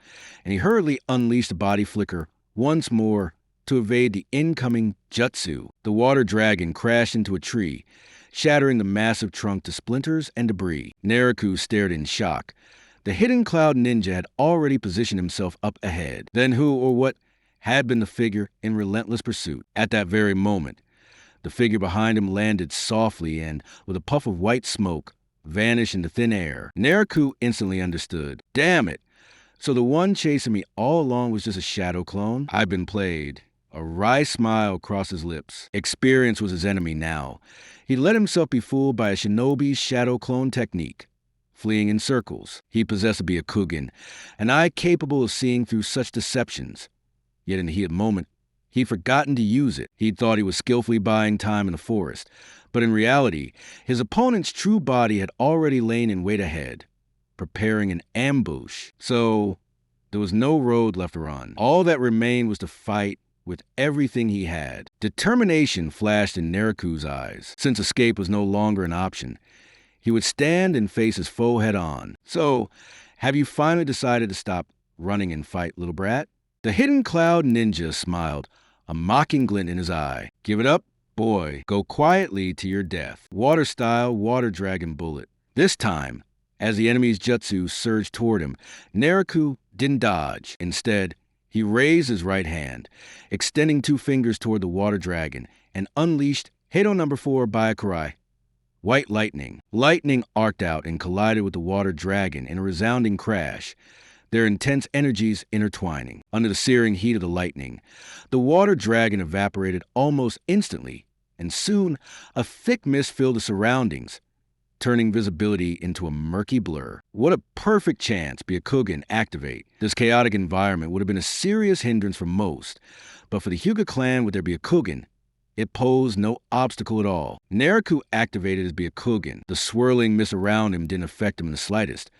and he hurriedly unleashed the body flicker once more to evade the incoming jutsu. The water dragon crashed into a tree, shattering the massive trunk to splinters and debris. Naruto stared in shock. The hidden Cloud Ninja had already positioned himself up ahead. Then who or what had been the figure in relentless pursuit? At that very moment, the figure behind him landed softly and, with a puff of white smoke, vanished into thin air. Naruto instantly understood. Damn it! So the one chasing me all along was just a shadow clone? I've been played. A wry smile crossed his lips. Experience was his enemy now. He let himself be fooled by a shinobi's shadow clone technique, fleeing in circles. He possessed a Byakugan, an eye capable of seeing through such deceptions. Yet in the heat of the moment, he'd forgotten to use it. He'd thought he was skillfully buying time in the forest, but in reality, his opponent's true body had already lain in wait ahead, preparing an ambush. So there was no road left to run. All that remained was to fight with everything he had. Determination flashed in Naruto's eyes. Since escape was no longer an option, he would stand and face his foe head-on. So, have you finally decided to stop running and fight, little brat? The hidden Cloud Ninja smiled, a mocking glint in his eye. Give it up, boy. Go quietly to your death. Water-style, water dragon bullet. This time, as the enemy's jutsu surged toward him, Naruto didn't dodge. Instead, he raised his right hand, extending 2 fingers toward the water dragon, and unleashed Heido No. 4 Byakurai. White lightning. Lightning arced out and collided with the water dragon in a resounding crash, their intense energies intertwining. Under the searing heat of the lightning, the water dragon evaporated almost instantly, and soon a thick mist filled the surroundings, turning visibility into a murky blur. What a perfect chance Byakugan activate. This chaotic environment would have been a serious hindrance for most, but for the Hyuga clan with their Byakugan, it posed no obstacle at all. Naruto activated his Byakugan. The swirling mist around him didn't affect him in the slightest.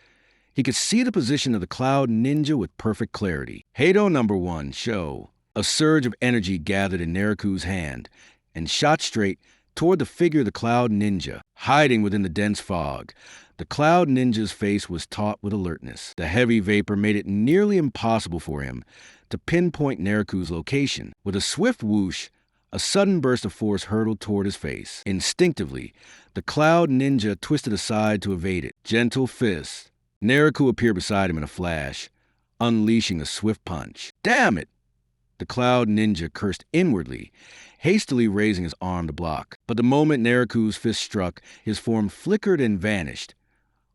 He could see the position of the Cloud Ninja with perfect clarity. Heido No. 1 show. A surge of energy gathered in Naruto's hand and shot straight toward the figure of the Cloud Ninja, hiding within the dense fog. The Cloud Ninja's face was taut with alertness. The heavy vapor made it nearly impossible for him to pinpoint Naruto's location. With a swift whoosh, a sudden burst of force hurtled toward his face. Instinctively, the Cloud Ninja twisted aside to evade it. Gentle fist. Naruto appeared beside him in a flash, unleashing a swift punch. Damn it! The Cloud Ninja cursed inwardly, hastily raising his arm to block. But the moment Naruto's fist struck, his form flickered and vanished,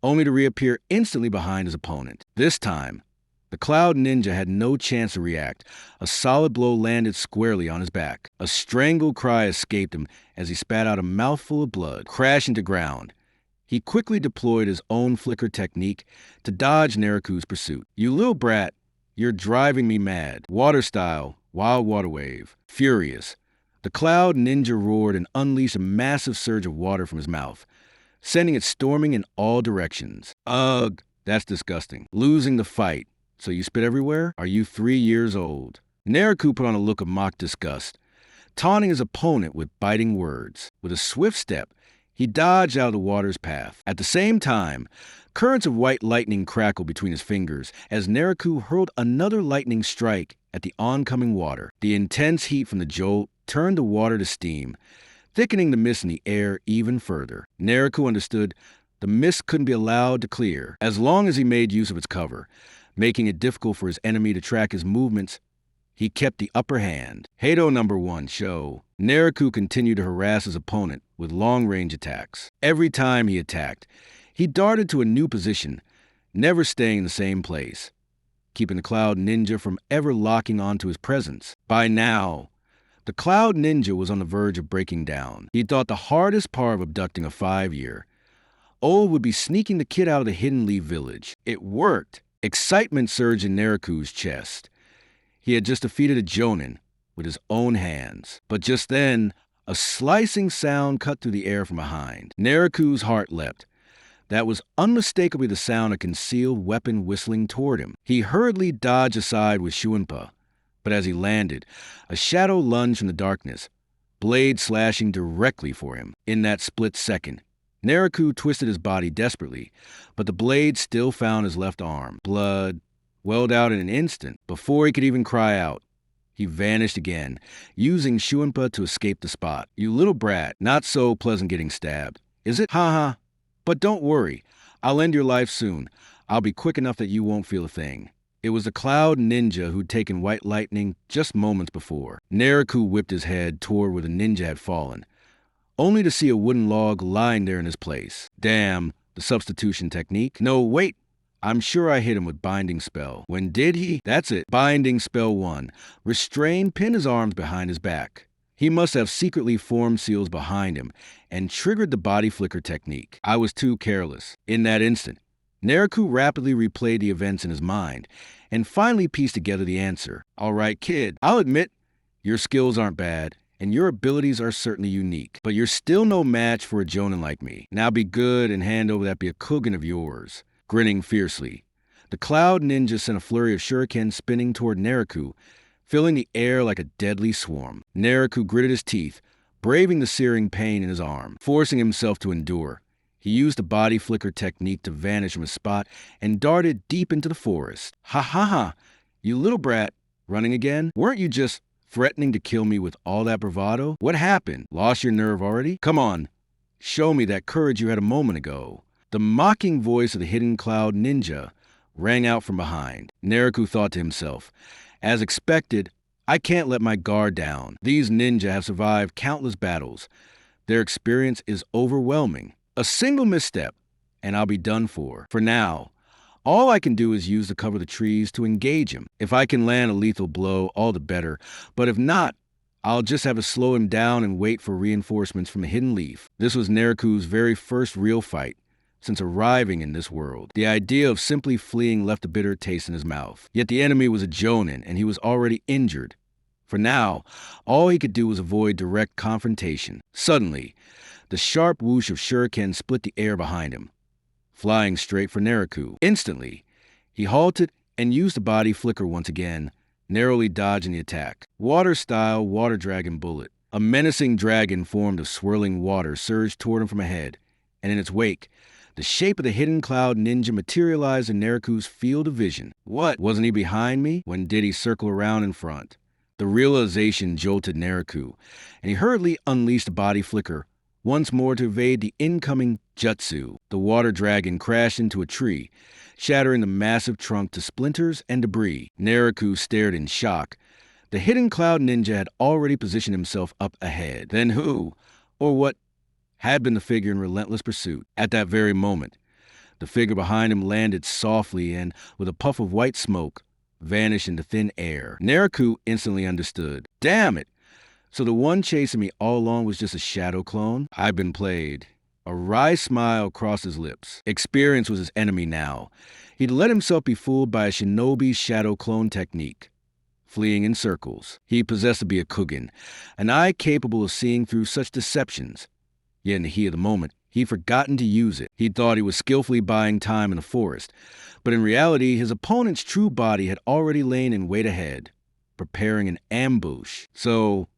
only to reappear instantly behind his opponent. This time, the Cloud Ninja had no chance to react. A solid blow landed squarely on his back. A strangled cry escaped him as he spat out a mouthful of blood, crashing to ground, He quickly deployed his own flicker technique to dodge Nariku's pursuit. "You little brat, you're driving me mad." Water style, wild water wave. Furious, the Cloud Ninja roared and unleashed a massive surge of water from his mouth, sending it storming in all directions. Ugh, that's disgusting. Losing the fight. So you spit everywhere? Are you 3 years old? Nariku put on a look of mock disgust, taunting his opponent with biting words. With a swift step, he dodged out of the water's path. At the same time, currents of white lightning crackled between his fingers as Nariku hurled another lightning strike at the oncoming water. The intense heat from the jolt turned the water to steam, thickening the mist in the air even further. Nariku understood the mist couldn't be allowed to clear as long as he made use of its cover, making it difficult for his enemy to track his movements. He kept the upper hand. Heido number 1, show. Nariku continued to harass his opponent with long-range attacks. Every time he attacked, he darted to a new position, never staying in the same place, keeping the Cloud Ninja from ever locking onto his presence. By now, the Cloud Ninja was on the verge of breaking down. He thought the hardest part of abducting a 5-year-old would be sneaking the kid out of the Hidden Leaf village. It worked. Excitement surged in Nariku's chest. He had just defeated a Jonin with his own hands. But just then, a slicing sound cut through the air from behind. Nariku's heart leapt. That was unmistakably the sound of concealed weapon whistling toward him. He hurriedly dodged aside with Shuinpa, but as he landed, a shadow lunged from the darkness, blade slashing directly for him. In that split second, Nariku twisted his body desperately, but the blade still found his left arm. Blood welled out in an instant. Before he could even cry out, he vanished again, using Shuinpa to escape the spot. "You little brat, not so pleasant getting stabbed, is it? Haha. But don't worry, I'll end your life soon. I'll be quick enough that you won't feel a thing." It was the Cloud Ninja who'd taken White Lightning just moments before. Nariku whipped his head toward where the ninja had fallen, only to see a wooden log lying there in his place. Damn, the substitution technique. No, wait. I'm sure I hit him with Binding Spell. When did he? That's it. Binding Spell 1. Restrain, pin his arms behind his back. He must have secretly formed seals behind him and triggered the body flicker technique. I was too careless. In that instant, Nariku rapidly replayed the events in his mind and finally pieced together the answer. All right, kid, I'll admit your skills aren't bad and your abilities are certainly unique, but you're still no match for a Jonin like me. Now be good and hand over that Byakugan of yours. Grinning fiercely, the Cloud Ninja sent a flurry of shurikens spinning toward Nariku, filling the air like a deadly swarm. Nariku gritted his teeth, braving the searing pain in his arm. Forcing himself to endure, he used the body flicker technique to vanish from his spot and darted deep into the forest. Ha ha ha! You little brat, running again? Weren't you just threatening to kill me with all that bravado? What happened? Lost your nerve already? Come on, show me that courage you had a moment ago. The mocking voice of the hidden Cloud Ninja rang out from behind. Nariku thought to himself, as expected, I can't let my guard down. These ninja have survived countless battles. Their experience is overwhelming. A single misstep, and I'll be done for. For now, all I can do is use the cover of the trees to engage him. If I can land a lethal blow, all the better. But if not, I'll just have to slow him down and wait for reinforcements from a hidden leaf. This was Nariku's very first real fight since arriving in this world. The idea of simply fleeing left a bitter taste in his mouth. Yet the enemy was a Jonin, and he was already injured. For now, all he could do was avoid direct confrontation. Suddenly, the sharp whoosh of shuriken split the air behind him, flying straight for Nariku. Instantly, he halted and used the body flicker once again, narrowly dodging the attack. Water-style water dragon bullet. A menacing dragon formed of swirling water surged toward him from ahead, and in its wake, the shape of the hidden Cloud Ninja materialized in Nariku's field of vision. What? Wasn't he behind me? When did he circle around in front? The realization jolted Nariku, and he hurriedly unleashed a body flicker, once more to evade the incoming jutsu. The water dragon crashed into a tree, shattering the massive trunk to splinters and debris. Nariku stared in shock. The hidden Cloud Ninja had already positioned himself up ahead. Then who, or what, had been the figure in relentless pursuit? At that very moment, the figure behind him landed softly and, with a puff of white smoke, vanished into thin air. Nariku instantly understood. Damn it! So the one chasing me all along was just a shadow clone? I've been played. A wry smile crossed his lips. Experience was his enemy now. He'd let himself be fooled by a shinobi's shadow clone technique. Fleeing in circles, he possessed a Byakugan, an eye capable of seeing through such deceptions. Yet in the heat of the moment, he'd forgotten to use it. He'd thought he was skillfully buying time in the forest, but in reality, his opponent's true body had already lain in wait ahead, preparing an ambush. So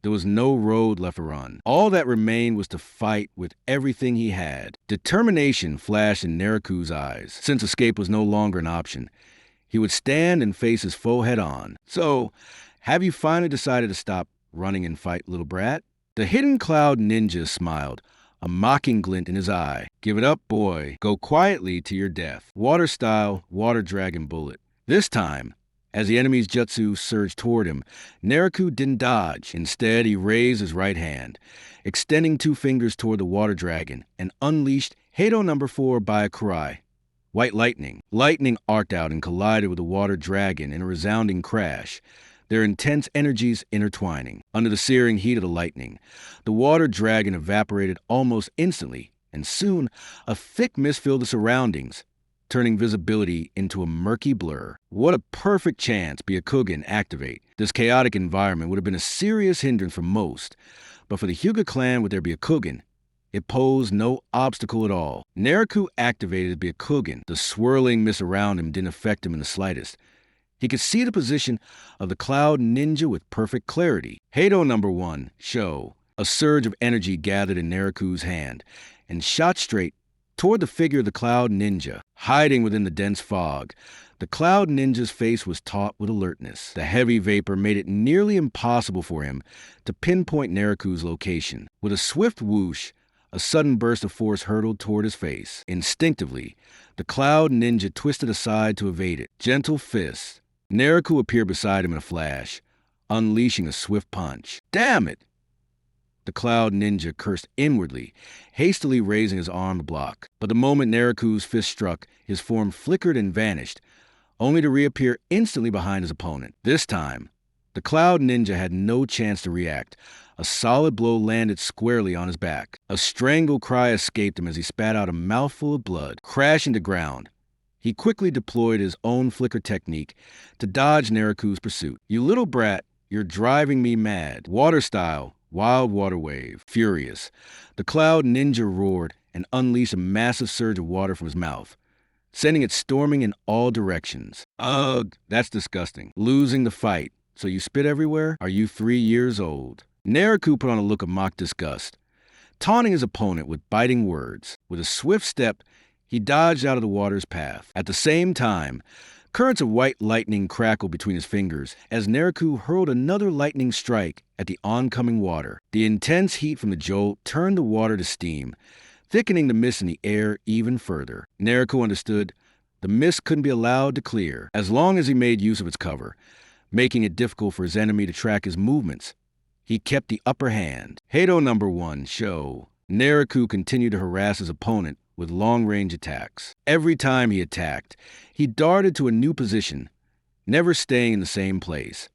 there was no road left to run. All that remained was to fight with everything he had. Determination flashed in Nariku's eyes. Since escape was no longer an option, he would stand and face his foe head-on. So, have you finally decided to stop running and fight, little brat? The hidden cloud ninja smiled, a mocking glint in his eye. Give it up, boy. Go quietly to your death. Water style, water dragon bullet. This time, as the enemy's jutsu surged toward him, Nariku didn't dodge. Instead, he raised his right hand, extending 2 fingers toward the water dragon, and unleashed Heido No. 4 Byakurai. White lightning. Lightning arced out and collided with the water dragon in a resounding crash, their intense energies intertwining. Under the searing heat of the lightning, the water dragon evaporated almost instantly, and soon a thick mist filled the surroundings, turning visibility into a murky blur. What a perfect chance Byakugan activate. This chaotic environment would have been a serious hindrance for most, but for the Hyuga clan with their Byakugan, it posed no obstacle at all. Nariku activated Byakugan. The swirling mist around him didn't affect him in the slightest. He could see the position of the Cloud Ninja with perfect clarity. Heido No. 1, Show. A surge of energy gathered in Nariku's hand and shot straight toward the figure of the Cloud Ninja, hiding within the dense fog. The Cloud Ninja's face was taut with alertness. The heavy vapor made it nearly impossible for him to pinpoint Nariku's location. With a swift whoosh, a sudden burst of force hurtled toward his face. Instinctively, the Cloud Ninja twisted aside to evade it. Gentle fist. Nariku appeared beside him in a flash, unleashing a swift punch. Damn it! The Cloud Ninja cursed inwardly, hastily raising his arm to block. But the moment Nariku's fist struck, his form flickered and vanished, only to reappear instantly behind his opponent. This time, the Cloud Ninja had no chance to react. A solid blow landed squarely on his back. A strangled cry escaped him as he spat out a mouthful of blood. Crashing to ground, he quickly deployed his own flicker technique to dodge Nariku's pursuit. You little brat, you're driving me mad. Water style, wild water wave. Furious, the Cloud Ninja roared and unleashed a massive surge of water from his mouth, sending it storming in all directions. Ugh, that's disgusting. Losing the fight, so you spit everywhere? Are you 3 years old? Nariku put on a look of mock disgust, taunting his opponent with biting words. With a swift step, he dodged out of the water's path. At the same time, currents of white lightning crackled between his fingers as Nariku hurled another lightning strike at the oncoming water. The intense heat from the jolt turned the water to steam, thickening the mist in the air even further. Nariku understood the mist couldn't be allowed to clear as long as he made use of its cover, making it difficult for his enemy to track his movements. He kept the upper hand. Heido No. 1, Show. Nariku continued to harass his opponent with long-range attacks. Every time he attacked, he darted to a new position, never staying in the same place,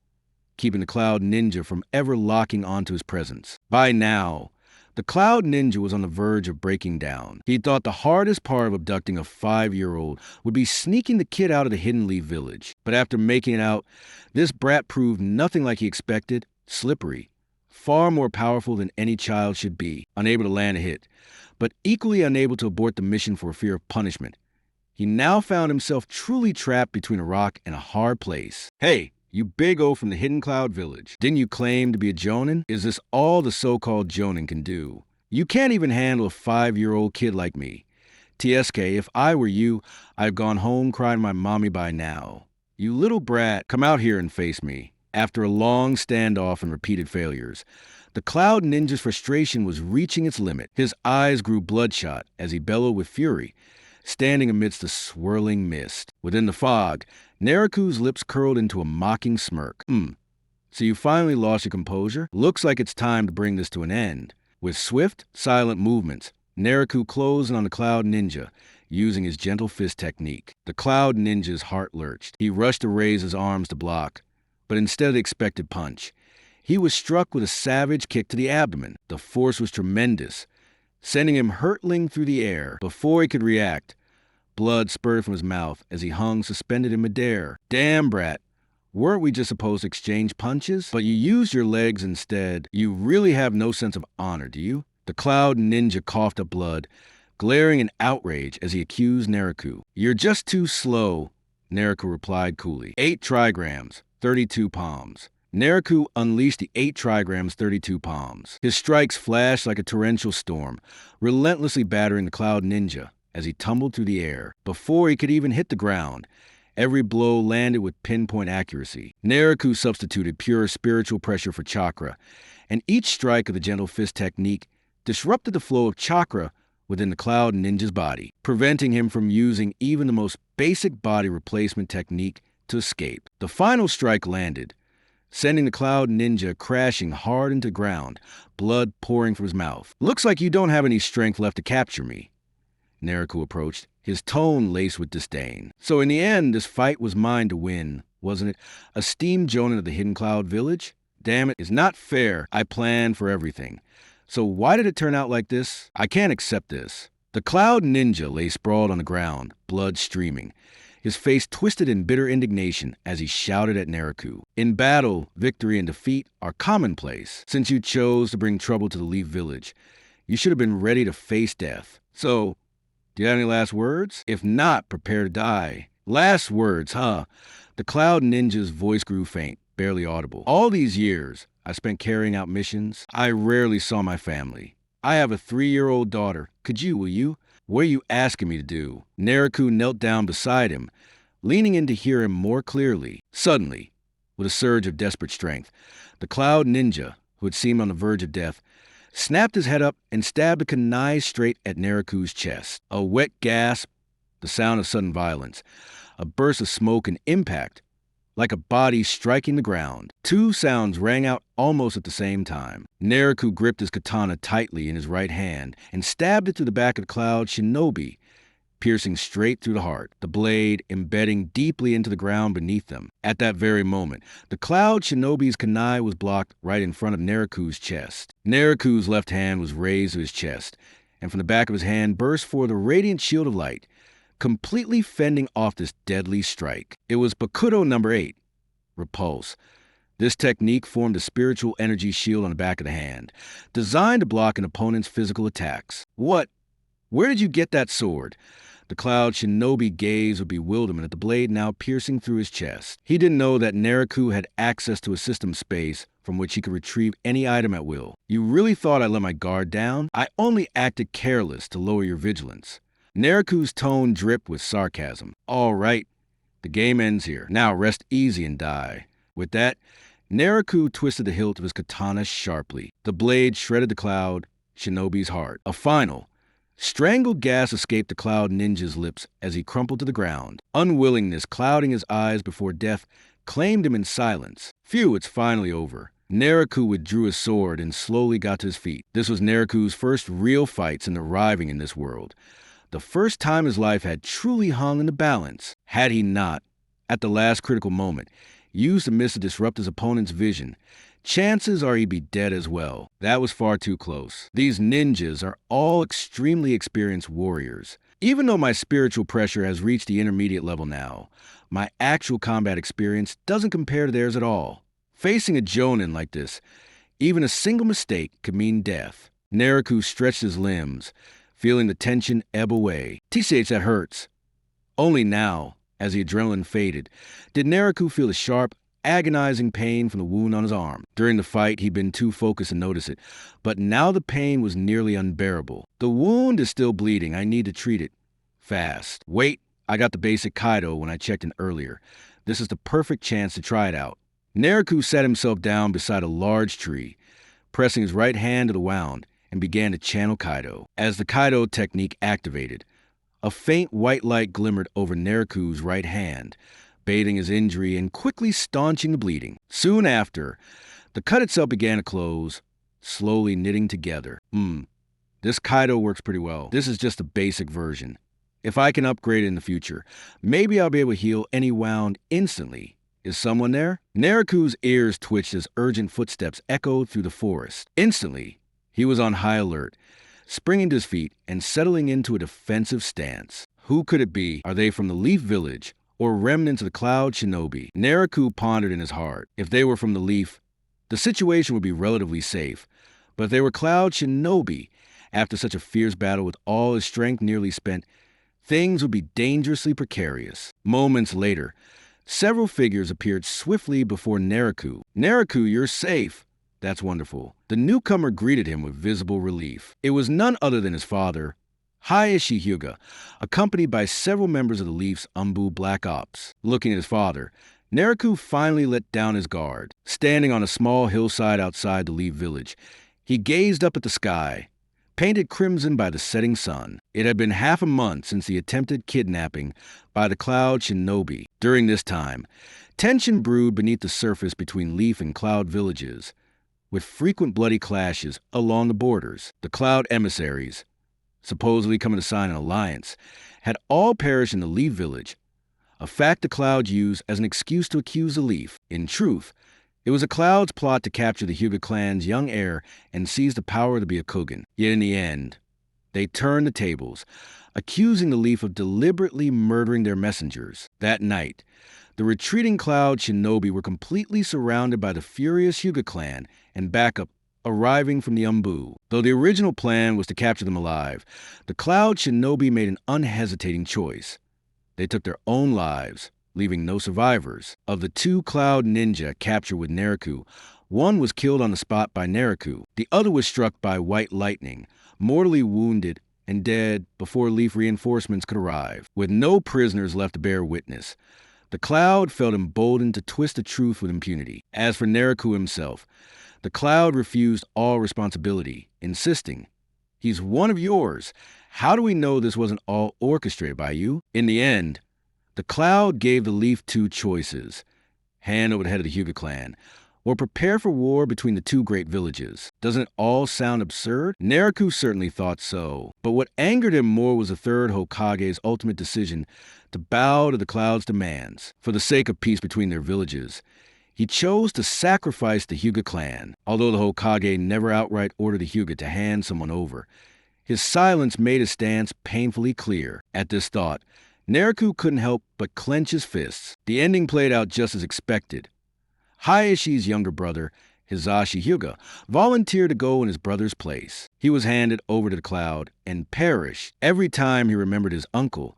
keeping the Cloud Ninja from ever locking onto his presence. By now, the Cloud Ninja was on the verge of breaking down. He thought the hardest part of abducting a 5-year-old would be sneaking the kid out of the Hidden Leaf village. But after making it out, this brat proved nothing like he expected. Slippery, far more powerful than any child should be, unable to land a hit, but equally unable to abort the mission for fear of punishment. He now found himself truly trapped between a rock and a hard place. Hey, you big O from the Hidden Cloud Village. Didn't you claim to be a Jonin? Is this all the so-called Jonin can do? You can't even handle a 5-year-old kid like me. TSK, if I were you, I've gone home crying my mommy by now. You little brat, come out here and face me. After a long standoff and repeated failures, the Cloud Ninja's frustration was reaching its limit. His eyes grew bloodshot as he bellowed with fury, standing amidst the swirling mist. Within the fog, Nariku's lips curled into a mocking smirk. So you finally lost your composure? Looks like it's time to bring this to an end. With swift, silent movements, Nariku closed on the Cloud Ninja, using his gentle fist technique. The Cloud Ninja's heart lurched. He rushed to raise his arms to block, but instead of the expected punch, he was struck with a savage kick to the abdomen. The force was tremendous, sending him hurtling through the air. Before he could react, blood spurted from his mouth as he hung suspended in midair. Damn, brat. Weren't we just supposed to exchange punches? But you used your legs instead. You really have no sense of honor, do you? The Cloud Ninja coughed up blood, glaring in outrage as he accused Naruto. You're just too slow, Naruto replied coolly. 8 trigrams, 32 palms. Naruto unleashed the 8 trigrams, 32 palms. His strikes flashed like a torrential storm, relentlessly battering the Cloud Ninja as he tumbled through the air. Before he could even hit the ground, every blow landed with pinpoint accuracy. Naruto substituted pure spiritual pressure for chakra, and each strike of the gentle fist technique disrupted the flow of chakra within the Cloud Ninja's body, preventing him from using even the most basic body replacement technique to escape. The final strike landed, sending the Cloud Ninja crashing hard into the ground, blood pouring from his mouth. Looks like you don't have any strength left to capture me. Naruto approached, his tone laced with disdain. So in the end, this fight was mine to win, wasn't it? A steam jonin of the Hidden Cloud Village? Damn it, it's not fair. I planned for everything. So why did it turn out like this? I can't accept this. The Cloud Ninja lay sprawled on the ground, blood streaming, his face twisted in bitter indignation as he shouted at Naruto. In battle, victory and defeat are commonplace. Since you chose to bring trouble to the Leaf Village, you should have been ready to face death. So, do you have any last words? If not, prepare to die. Last words, huh? The Cloud Ninja's voice grew faint, barely audible. All these years, I spent carrying out missions. I rarely saw my family. I have a 3-year-old daughter. Will you? What are you asking me to do? Naruto knelt down beside him, leaning in to hear him more clearly. Suddenly, with a surge of desperate strength, the Cloud Ninja, who had seemed on the verge of death, snapped his head up and stabbed a kunai straight at Naruto's chest. A wet gasp, the sound of sudden violence, a burst of smoke and impact, like a body striking the ground. 2 sounds rang out almost at the same time. Naruto gripped his katana tightly in his right hand and stabbed it through the back of the Cloud Shinobi, piercing straight through the heart, the blade embedding deeply into the ground beneath them. At that very moment, the Cloud Shinobi's kunai was blocked right in front of Naruto's chest. Naruto's left hand was raised to his chest, and from the back of his hand burst forth a radiant shield of light, completely fending off this deadly strike. It was Bakudo number 8, Repulse. This technique formed a spiritual energy shield on the back of the hand, designed to block an opponent's physical attacks. What? Where did you get that sword? The Cloud Shinobi gazed with bewilderment at the blade now piercing through his chest. He didn't know that Naruto had access to a system space from which he could retrieve any item at will. You really thought I let my guard down? I only acted careless to lower your vigilance. Naruto's tone dripped with sarcasm. All right, the game ends here. Now rest easy and die. With that, Naruto twisted the hilt of his katana sharply. The blade shredded the Cloud Shinobi's heart. A final, strangled gas escaped the Cloud Ninja's lips as he crumpled to the ground. Unwillingness clouding his eyes before death claimed him in silence. Phew, it's finally over. Naruto withdrew his sword and slowly got to his feet. This was Naruto's first real fight since arriving in this world. The first time his life had truly hung in the balance. Had he not, at the last critical moment, used the mist to disrupt his opponent's vision, chances are he'd be dead as well. That was far too close. These ninjas are all extremely experienced warriors. Even though my spiritual pressure has reached the intermediate level now, my actual combat experience doesn't compare to theirs at all. Facing a jonin like this, even a single mistake could mean death. Naruto stretched his limbs, feeling the tension ebb away. TCH, that hurts. Only now, as the adrenaline faded, did Naruto feel the sharp, agonizing pain from the wound on his arm. During the fight, he'd been too focused to notice it, but now the pain was nearly unbearable. The wound is still bleeding. I need to treat it fast. Wait, I got the basic Kaido when I checked in earlier. This is the perfect chance to try it out. Naruto sat himself down beside a large tree, pressing his right hand to the wound, and began to channel Kaido. As the Kaido technique activated, a faint white light glimmered over Naruto's right hand, bathing his injury and quickly staunching the bleeding. Soon after, the cut itself began to close, slowly knitting together. This Kaido works pretty well. This is just a basic version. If I can upgrade it in the future, maybe I'll be able to heal any wound instantly. Is someone there? Naruto's ears twitched as urgent footsteps echoed through the forest. Instantly, he was on high alert, springing to his feet and settling into a defensive stance. Who could it be? Are they from the Leaf Village or remnants of the Cloud Shinobi? Naruto pondered in his heart. If they were from the Leaf, the situation would be relatively safe. But if they were Cloud Shinobi, after such a fierce battle with all his strength nearly spent, things would be dangerously precarious. Moments later, several figures appeared swiftly before Naruto. Naruto, you're safe. That's wonderful. The newcomer greeted him with visible relief. It was none other than his father, Hayashi Hyuga, accompanied by several members of the Leaf's Umbu Black Ops. Looking at his father, Naruto finally let down his guard. Standing on a small hillside outside the Leaf Village, he gazed up at the sky, painted crimson by the setting sun. It had been half a month since the attempted kidnapping by the Cloud Shinobi. During this time, tension brewed beneath the surface between Leaf and Cloud villages, with frequent bloody clashes along the borders. The Cloud emissaries, supposedly coming to sign an alliance, had all perished in the Leaf Village, a fact the Cloud used as an excuse to accuse the Leaf. In truth, it was the Cloud's plot to capture the Hyuga clan's young heir and seize the power to be a Kogen. Yet in the end, they turned the tables, accusing the Leaf of deliberately murdering their messengers. That night, the retreating Cloud Shinobi were completely surrounded by the furious Hyuga clan and backup arriving from the Umbu. Though the original plan was to capture them alive, the Cloud Shinobi made an unhesitating choice. They took their own lives, leaving no survivors. Of the two Cloud ninja captured with Naruto, one was killed on the spot by Naruto. The other was struck by white lightning, mortally wounded and dead before Leaf reinforcements could arrive. With no prisoners left to bear witness, the Cloud felt emboldened to twist the truth with impunity. As for Naruto himself, the Cloud refused all responsibility, insisting, "He's one of yours. How do we know this wasn't all orchestrated by you?" In the end, the Cloud gave the Leaf two choices: hand over the head of the Hyuga clan, or prepare for war between the two great villages. Doesn't it all sound absurd? Naruto certainly thought so. But what angered him more was the third Hokage's ultimate decision to bow to the Cloud's demands. For the sake of peace between their villages, he chose to sacrifice the Hyuga clan. Although the Hokage never outright ordered the Hyuga to hand someone over, his silence made his stance painfully clear. At this thought, Naruto couldn't help but clench his fists. The ending played out just as expected. Hayashi's younger brother, Hisashi Hyuga, volunteered to go in his brother's place. He was handed over to the Cloud and perished every time he remembered his uncle.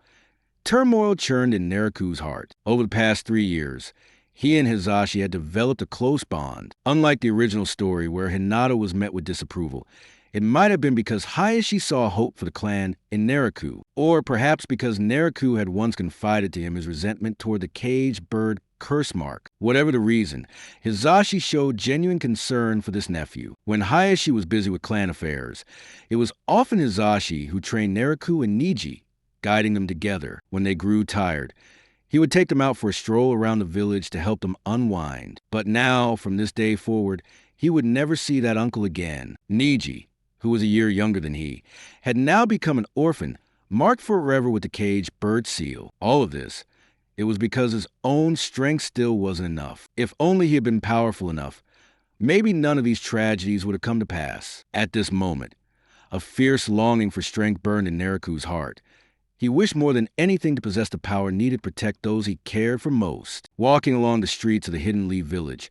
Turmoil churned in Naruto's heart. Over the past 3 years, he and Hisashi had developed a close bond. Unlike the original story where Hinata was met with disapproval, it might have been because Hayashi saw hope for the clan in Naruto, or perhaps because Naruto had once confided to him his resentment toward the caged bird curse mark. Whatever the reason, Hisashi showed genuine concern for this nephew. When Hayashi was busy with clan affairs, it was often Hisashi who trained Naruto and Neji, guiding them together. When they grew tired, he would take them out for a stroll around the village to help them unwind. But now, from this day forward, he would never see that uncle again. Neji, who was a year younger than he, had now become an orphan, marked forever with the caged bird seal. All of this, it was because his own strength still wasn't enough. If only he had been powerful enough, maybe none of these tragedies would have come to pass. At this moment, a fierce longing for strength burned in Naruto's heart. He wished more than anything to possess the power needed to protect those he cared for most. Walking along the streets of the Hidden Leaf Village,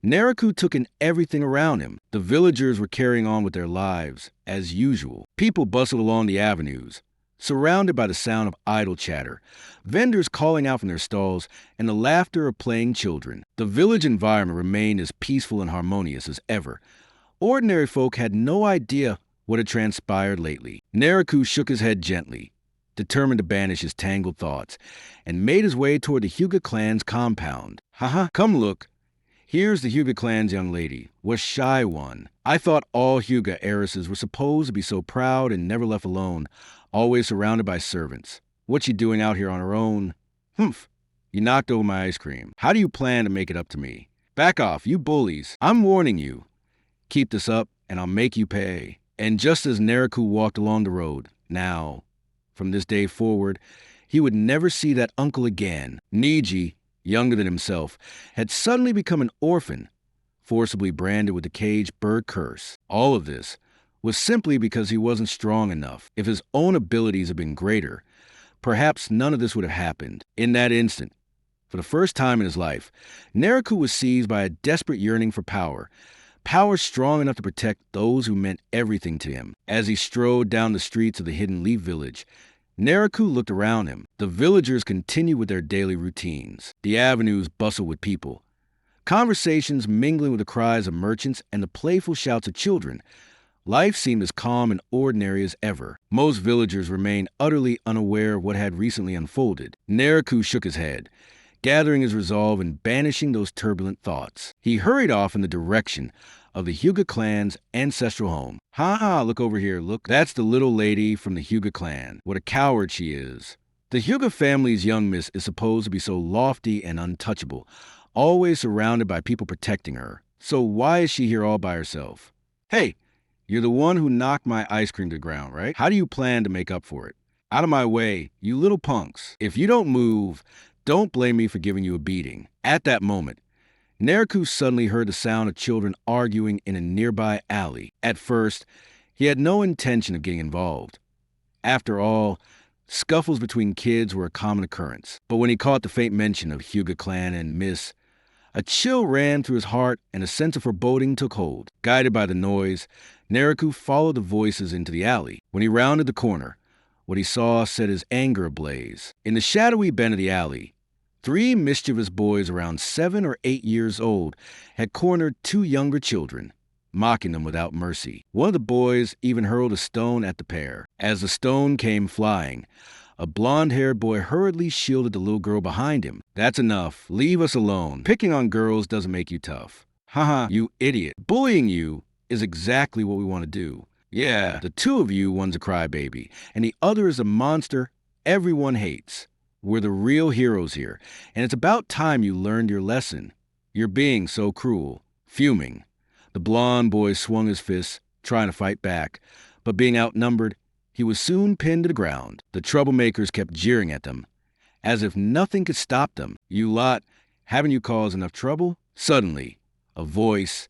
Naruto took in everything around him. The villagers were carrying on with their lives, as usual. People bustled along the avenues, surrounded by the sound of idle chatter, vendors calling out from their stalls, and the laughter of playing children. The village environment remained as peaceful and harmonious as ever. Ordinary folk had no idea what had transpired lately. Naruto shook his head gently, determined to banish his tangled thoughts, and made his way toward the Hyuga clan's compound. Haha, come look. Here's the Hyuga clan's young lady, was shy one. I thought all Hyuga heiresses were supposed to be so proud and never left alone, always surrounded by servants. What's she doing out here on her own? Humph, you knocked over my ice cream. How do you plan to make it up to me? Back off, you bullies. I'm warning you. Keep this up, and I'll make you pay. And just as Naruto walked along the road, now, from this day forward, he would never see that uncle again. Neji, younger than himself, had suddenly become an orphan, forcibly branded with the caged bird curse. All of this was simply because he wasn't strong enough. If his own abilities had been greater, perhaps none of this would have happened. In that instant, for the first time in his life, Naruto was seized by a desperate yearning for power. Power strong enough to protect those who meant everything to him. As he strode down the streets of the Hidden Leaf Village, Naruto looked around him. The villagers continued with their daily routines. The avenues bustled with people, conversations mingling with the cries of merchants and the playful shouts of children. Life seemed as calm and ordinary as ever. Most villagers remained utterly unaware of what had recently unfolded. Naruto shook his head, gathering his resolve and banishing those turbulent thoughts. He hurried off in the direction of the Hyuga clan's ancestral home. Ha, look over here, look. That's the little lady from the Hyuga clan. What a coward she is. The Hyuga family's young miss is supposed to be so lofty and untouchable, always surrounded by people protecting her. So why is she here all by herself? Hey, you're the one who knocked my ice cream to the ground, right? How do you plan to make up for it? Out of my way, you little punks. If you don't move, don't blame me for giving you a beating. At that moment, Naruto suddenly heard the sound of children arguing in a nearby alley. At first, he had no intention of getting involved. After all, scuffles between kids were a common occurrence. But when he caught the faint mention of Hyuga clan and Miss, a chill ran through his heart and a sense of foreboding took hold. Guided by the noise, Naruto followed the voices into the alley. When he rounded the corner, what he saw set his anger ablaze. In the shadowy bend of the alley, 3 mischievous boys around 7 or 8 years old had cornered 2 younger children, mocking them without mercy. One of the boys even hurled a stone at the pair. As the stone came flying, a blonde-haired boy hurriedly shielded the little girl behind him. That's enough. Leave us alone. Picking on girls doesn't make you tough. Haha, you idiot. Bullying you is exactly what we want to do. Yeah, the 2 of you, one's a crybaby, and the other is a monster everyone hates. We're the real heroes here, and it's about time you learned your lesson. You're being so cruel. Fuming, the blonde boy swung his fists, trying to fight back, but being outnumbered, he was soon pinned to the ground. The troublemakers kept jeering at them, as if nothing could stop them. You lot, haven't you caused enough trouble? Suddenly, a voice,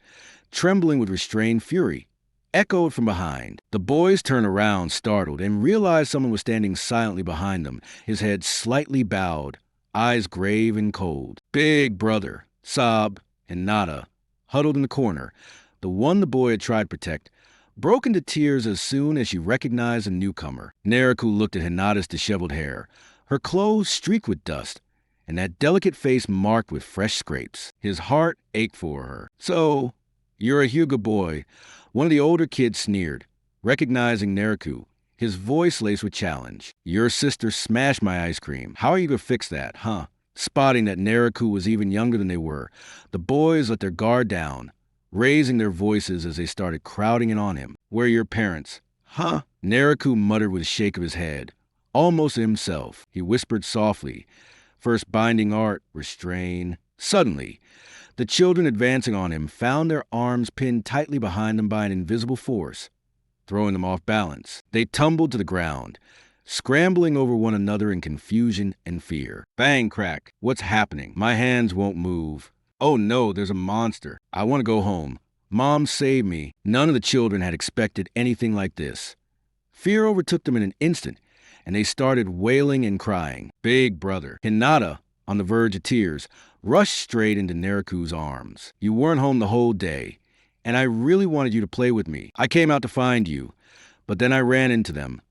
trembling with restrained fury, echoed from behind. The boys turned around, startled, and realized someone was standing silently behind them, his head slightly bowed, eyes grave and cold. Big brother, Sob, and Hinata, huddled in the corner, the one the boy had tried to protect, broke into tears as soon as she recognized the newcomer. Naruto looked at Hinata's disheveled hair, her clothes streaked with dust, and that delicate face marked with fresh scrapes. His heart ached for her. So, you're a Hyuga boy. One of the older kids sneered, recognizing Naruto, his voice laced with challenge. Your sister smashed my ice cream. How are you going to fix that, huh? Spotting that Naruto was even younger than they were, the boys let their guard down, raising their voices as they started crowding in on him. Where are your parents? Huh? Naruto muttered with a shake of his head, almost himself. He whispered softly, first binding art, restrain. Suddenly, the children advancing on him found their arms pinned tightly behind them by an invisible force, throwing them off balance. They tumbled to the ground, scrambling over one another in confusion and fear. Bang, crack. What's happening? My hands won't move. Oh no, there's a monster. I want to go home. Mom, save me. None of the children had expected anything like this. Fear overtook them in an instant, and they started wailing and crying. Big brother, Hinata, on the verge of tears, rushed straight into Naruto's arms. You weren't home the whole day, and I really wanted you to play with me. I came out to find you, but then I ran into them,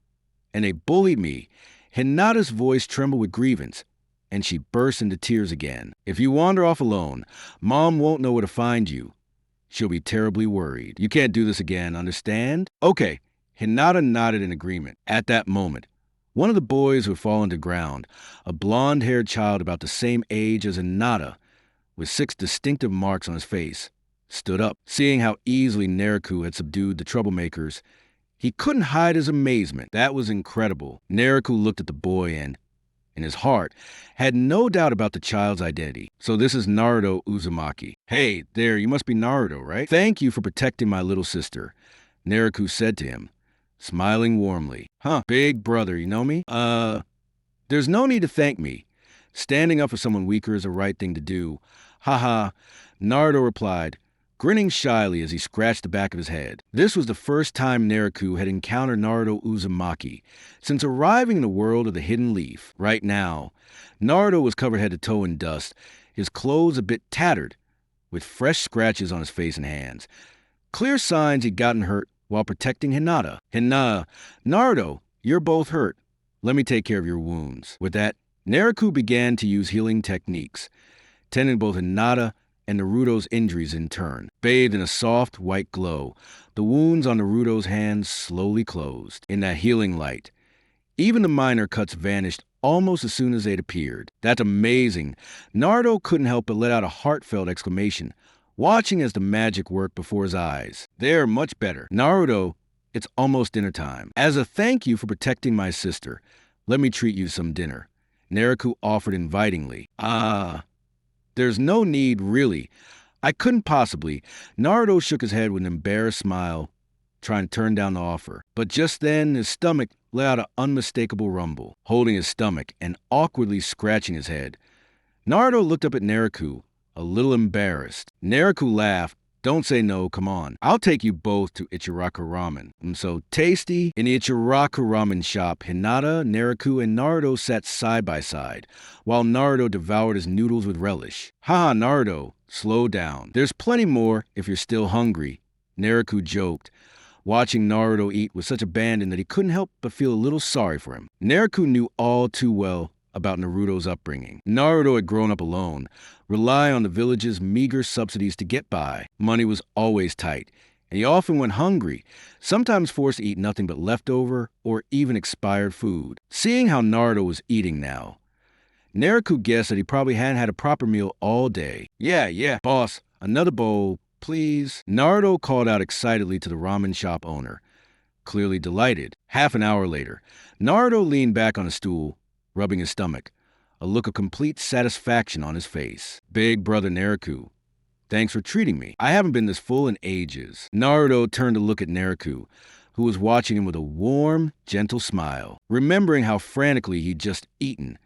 and they bullied me. Hinata's voice trembled with grievance, and she burst into tears again. If you wander off alone, Mom won't know where to find you. She'll be terribly worried. You can't do this again, understand? Okay. Hinata nodded in agreement. At that moment, one of the boys who had fallen to the ground, a blonde-haired child about the same age as Hinata, with 6 distinctive marks on his face, stood up. Seeing how easily Naruto had subdued the troublemakers, he couldn't hide his amazement. That was incredible. Naruto looked at the boy and, in his heart, had no doubt about the child's identity. So this is Naruto Uzumaki. Hey, there, you must be Naruto, right? Thank you for protecting my little sister, Naruto said to him, smiling warmly. Huh, big brother, you know me? There's no need to thank me. Standing up for someone weaker is the right thing to do. Haha, Naruto replied, grinning shyly as he scratched the back of his head. This was the first time Naruto had encountered Naruto Uzumaki since arriving in the world of the Hidden Leaf. Right now, Naruto was covered head to toe in dust, his clothes a bit tattered, with fresh scratches on his face and hands. Clear signs he'd gotten hurt while protecting Hinata. Naruto, you're both hurt. Let me take care of your wounds. With that, Naruto began to use healing techniques, tending both Hinata and Naruto's injuries in turn. Bathed in a soft, white glow, the wounds on Naruto's hands slowly closed. In that healing light, even the minor cuts vanished almost as soon as they'd appeared. That's amazing. Naruto couldn't help but let out a heartfelt exclamation, watching as the magic worked before his eyes. They're much better. Naruto, it's almost dinner time. As a thank you for protecting my sister, let me treat you to some dinner. Naruto offered invitingly. There's no need, really. I couldn't possibly. Naruto shook his head with an embarrassed smile, trying to turn down the offer. But just then, his stomach let out an unmistakable rumble. Holding his stomach and awkwardly scratching his head, Naruto looked up at Naruto, a little embarrassed. Naruto laughed. Don't say no, come on. I'll take you both to Ichiraku Ramen. So tasty. In the Ichiraku Ramen shop, Hinata, Naruto, and Naruto sat side by side, while Naruto devoured his noodles with relish. Haha, Naruto, slow down. There's plenty more if you're still hungry, Naruto joked, watching Naruto eat with such abandon that he couldn't help but feel a little sorry for him. Naruto knew all too well about Naruto's upbringing. Naruto had grown up alone, relying on the village's meager subsidies to get by. Money was always tight, and he often went hungry, sometimes forced to eat nothing but leftover or even expired food. Seeing how Naruto was eating now, Naruto guessed that he probably hadn't had a proper meal all day. Yeah, boss, another bowl, please. Naruto called out excitedly to the ramen shop owner, clearly delighted. Half an hour later, Naruto leaned back on a stool, rubbing his stomach, a look of complete satisfaction on his face. Big brother Naruto, thanks for treating me. I haven't been this full in ages. Naruto turned to look at Naruto, who was watching him with a warm, gentle smile. Remembering how frantically he'd just eaten,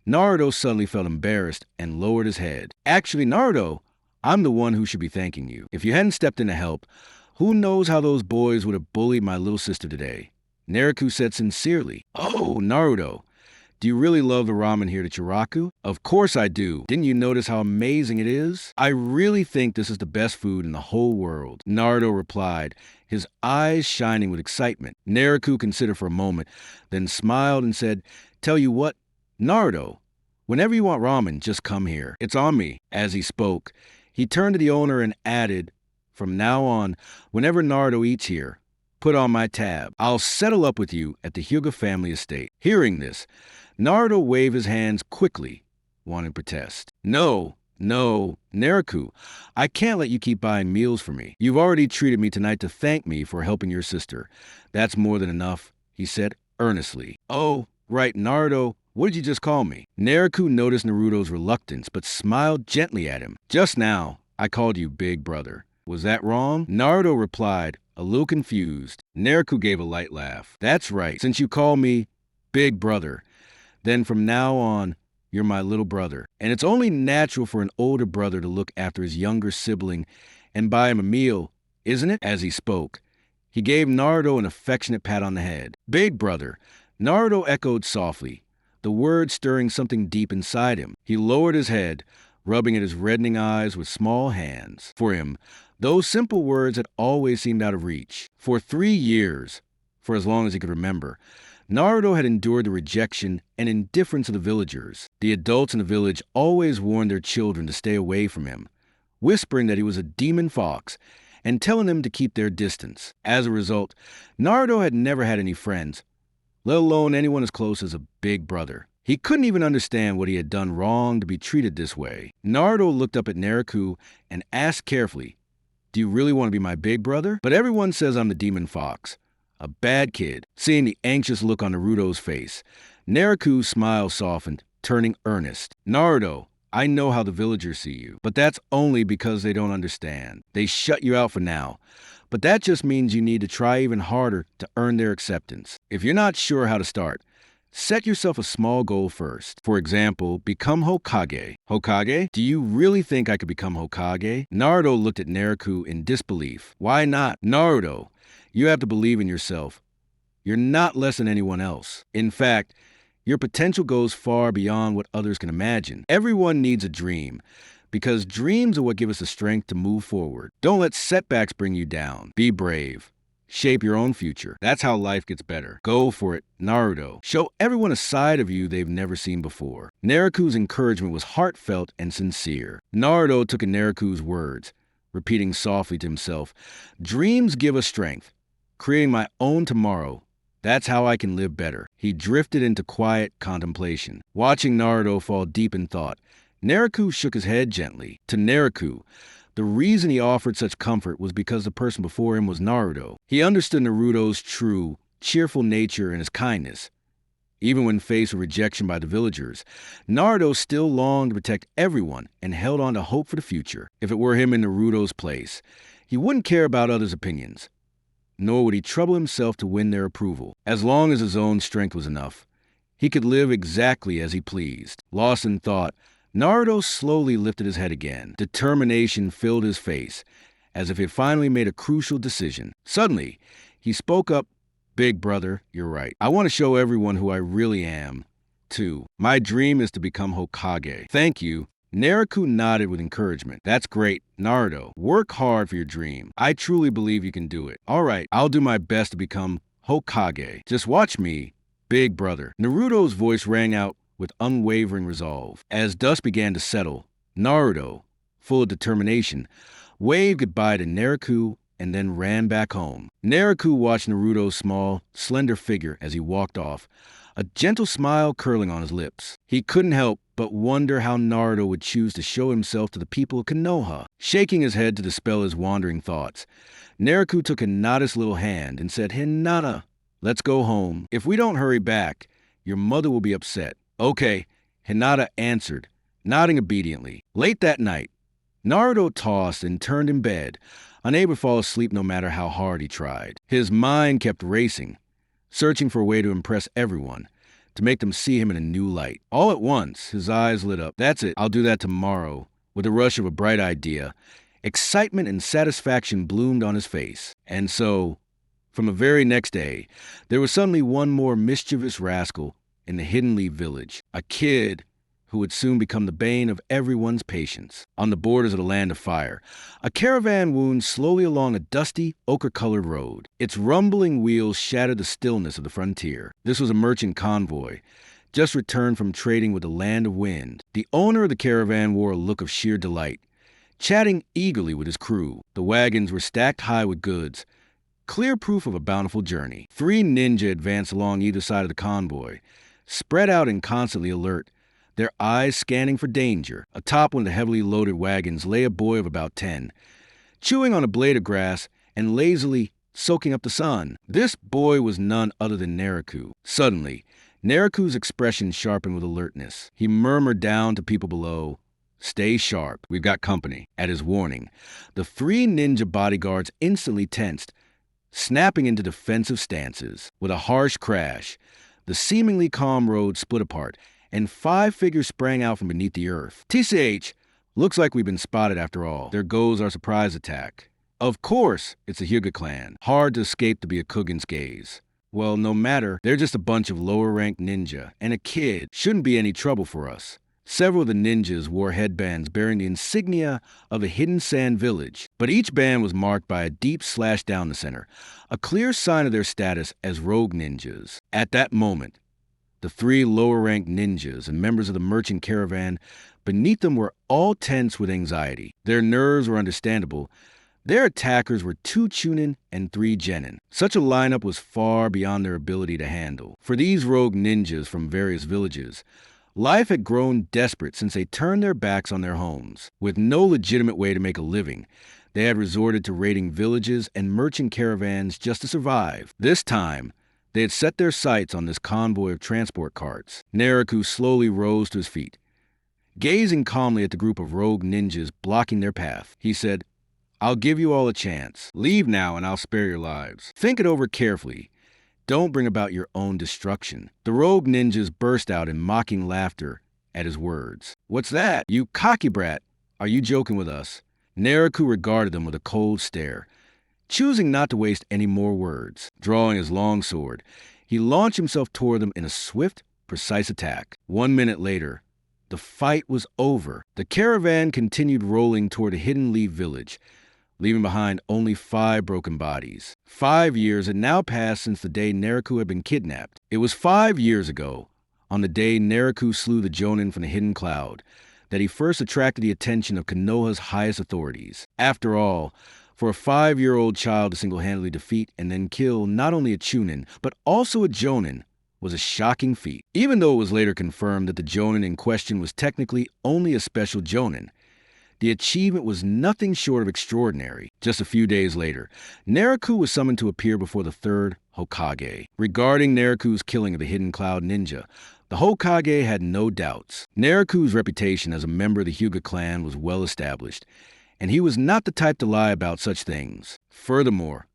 Naruto suddenly felt embarrassed and lowered his head. Actually, Naruto, I'm the one who should be thanking you. If you hadn't stepped in to help, who knows how those boys would have bullied my little sister today? Naruto said sincerely. Oh, Naruto, do you really love the ramen here at Ichiraku? Of course I do. Didn't you notice how amazing it is? I really think this is the best food in the whole world, Naruto replied, his eyes shining with excitement. Naruto considered for a moment, then smiled and said, Tell you what, Naruto, whenever you want ramen, just come here. It's on me. As he spoke, he turned to the owner and added, From now on, whenever Naruto eats here, put on my tab. I'll settle up with you at the Hyuga family estate. Hearing this, Naruto waved his hands quickly, wanting to protest. No, Naruto, I can't let you keep buying meals for me. You've already treated me tonight to thank me for helping your sister. That's more than enough, he said earnestly. Oh, right, Naruto, what did you just call me? Naruto noticed Naruto's reluctance, but smiled gently at him. Just now, I called you big brother. Was that wrong? Naruto replied, a little confused. Naruto gave a light laugh. That's right, since you call me big brother, then from now on, you're my little brother. And it's only natural for an older brother to look after his younger sibling and buy him a meal, isn't it? As he spoke, he gave Naruto an affectionate pat on the head. Big brother, Naruto echoed softly, the word stirring something deep inside him. He lowered his head, rubbing at his reddening eyes with small hands. For him, those simple words had always seemed out of reach. For 3 years, for as long as he could remember, Naruto had endured the rejection and indifference of the villagers. The adults in the village always warned their children to stay away from him, whispering that he was a demon fox and telling them to keep their distance. As a result, Naruto had never had any friends, let alone anyone as close as a big brother. He couldn't even understand what he had done wrong to be treated this way. Naruto looked up at Naruto and asked carefully, Do you really want to be my big brother? But everyone says I'm the demon fox. A bad kid. Seeing the anxious look on Naruto's face, Naruto's smile softened, turning earnest. Naruto, I know how the villagers see you, but that's only because they don't understand. They shut you out for now, but that just means you need to try even harder to earn their acceptance. If you're not sure how to start, Set yourself a small goal first. For example, become Hokage. Hokage? Do you really think I could become Hokage? Naruto looked at Naruto in disbelief. Why not? Naruto, you have to believe in yourself. You're not less than anyone else. In fact, your potential goes far beyond what others can imagine. Everyone needs a dream, because dreams are what give us the strength to move forward. Don't let setbacks bring you down. Be brave. Shape your own future. That's how life gets better. Go for it, Naruto. Show everyone a side of you they've never seen before. Naruto's encouragement was heartfelt and sincere. Naruto took in Naruto's words, repeating softly to himself, "Dreams give us strength. Creating my own tomorrow. That's how I can live better." He drifted into quiet contemplation. Watching Naruto fall deep in thought, Naruto shook his head gently. To Naruto, the reason he offered such comfort was because the person before him was Naruto. He understood Naruto's true, cheerful nature and his kindness. Even when faced with rejection by the villagers, Naruto still longed to protect everyone and held on to hope for the future. If it were him in Naruto's place, he wouldn't care about others' opinions, nor would he trouble himself to win their approval. As long as his own strength was enough, he could live exactly as he pleased. Lost in thought, Naruto slowly lifted his head again. Determination filled his face, as if he had finally made a crucial decision. Suddenly, he spoke up, "Big brother, you're right. I want to show everyone who I really am, too. My dream is to become Hokage." "Thank you." Naruto nodded with encouragement. "That's great, Naruto. Work hard for your dream. I truly believe you can do it." "All right, I'll do my best to become Hokage. Just watch me, big brother." Naruto's voice rang out with unwavering resolve. As dusk began to settle, Naruto, full of determination, waved goodbye to Naruto and then ran back home. Naruto watched Naruto's small, slender figure as he walked off, a gentle smile curling on his lips. He couldn't help but wonder how Naruto would choose to show himself to the people of Konoha. Shaking his head to dispel his wandering thoughts, Naruto took Hinata's little hand and said, "Hinata, let's go home. If we don't hurry back, your mother will be upset." "Okay," Hinata answered, nodding obediently. Late that night, Naruto tossed and turned in bed, unable to fall asleep no matter how hard he tried. His mind kept racing, searching for a way to impress everyone, to make them see him in a new light. All at once, his eyes lit up. "That's it, I'll do that tomorrow." With a rush of a bright idea, excitement and satisfaction bloomed on his face. And so, from the very next day, there was suddenly one more mischievous rascal in the Hidden Leaf village, a kid who would soon become the bane of everyone's patience. On the borders of the Land of Fire, a caravan wound slowly along a dusty, ochre-colored road. Its rumbling wheels shattered the stillness of the frontier. This was a merchant convoy, just returned from trading with the Land of Wind. The owner of the caravan wore a look of sheer delight, chatting eagerly with his crew. The wagons were stacked high with goods, clear proof of a bountiful journey. 3 ninja advanced along either side of the convoy, spread out and constantly alert, their eyes scanning for danger. Atop one of the heavily loaded wagons lay a boy of about 10, chewing on a blade of grass and lazily soaking up the sun. This boy was none other than Naruto. Suddenly, Naruto's expression sharpened with alertness. He murmured down to people below, "Stay sharp, we've got company." At his warning, the 3 ninja bodyguards instantly tensed, snapping into defensive stances. With a harsh crash, the seemingly calm road split apart, and 5 figures sprang out from beneath the earth. "TCH, looks like we've been spotted after all. There goes our surprise attack." Of course, it's the Hyuga clan. Hard to escape to be a Kugin's gaze. Well, no matter, they're just a bunch of lower-ranked ninja, and a kid shouldn't be any trouble for us. Several of the ninjas wore headbands bearing the insignia of the Hidden Sand Village, but each band was marked by a deep slash down the center, a clear sign of their status as rogue ninjas. At that moment, the 3 lower-ranked ninjas and members of the merchant caravan beneath them were all tense with anxiety. Their nerves were understandable. Their attackers were 2 Chunin and 3 Genin. Such a lineup was far beyond their ability to handle. For these rogue ninjas from various villages, life had grown desperate since they turned their backs on their homes. With no legitimate way to make a living, they had resorted to raiding villages and merchant caravans just to survive. This time, they had set their sights on this convoy of transport carts. Naruto slowly rose to his feet. Gazing calmly at the group of rogue ninjas blocking their path, he said, "I'll give you all a chance. Leave now and I'll spare your lives. Think it over carefully. don't bring about your own destruction. The rogue ninjas burst out in mocking laughter at his words. What's that? You cocky brat! Are you joking with us? Naruto regarded them with a cold stare. Choosing not to waste any more words, drawing his long sword, he launched himself toward them in a swift, precise attack. 1 minute later, the fight was over. The caravan continued rolling toward a hidden Lee village, leaving behind only 5 broken bodies. 5 years had now passed since the day Naruto had been kidnapped. It was 5 years ago, on the day Naruto slew the Jonin from the hidden cloud, that he first attracted the attention of Konoha's highest authorities. After all, for a 5-year-old child to single-handedly defeat and then kill not only a Chunin, but also a Jonin, was a shocking feat. Even though it was later confirmed that the Jonin in question was technically only a special Jonin, the achievement was nothing short of extraordinary. Just a few days later, Naruto was summoned to appear before the 3rd Hokage. Regarding Naruto's killing of the Hidden Cloud Ninja, the Hokage had no doubts. Naruto's reputation as a member of the Hyuga clan was well established, and he was not the type to lie about such things. Furthermore,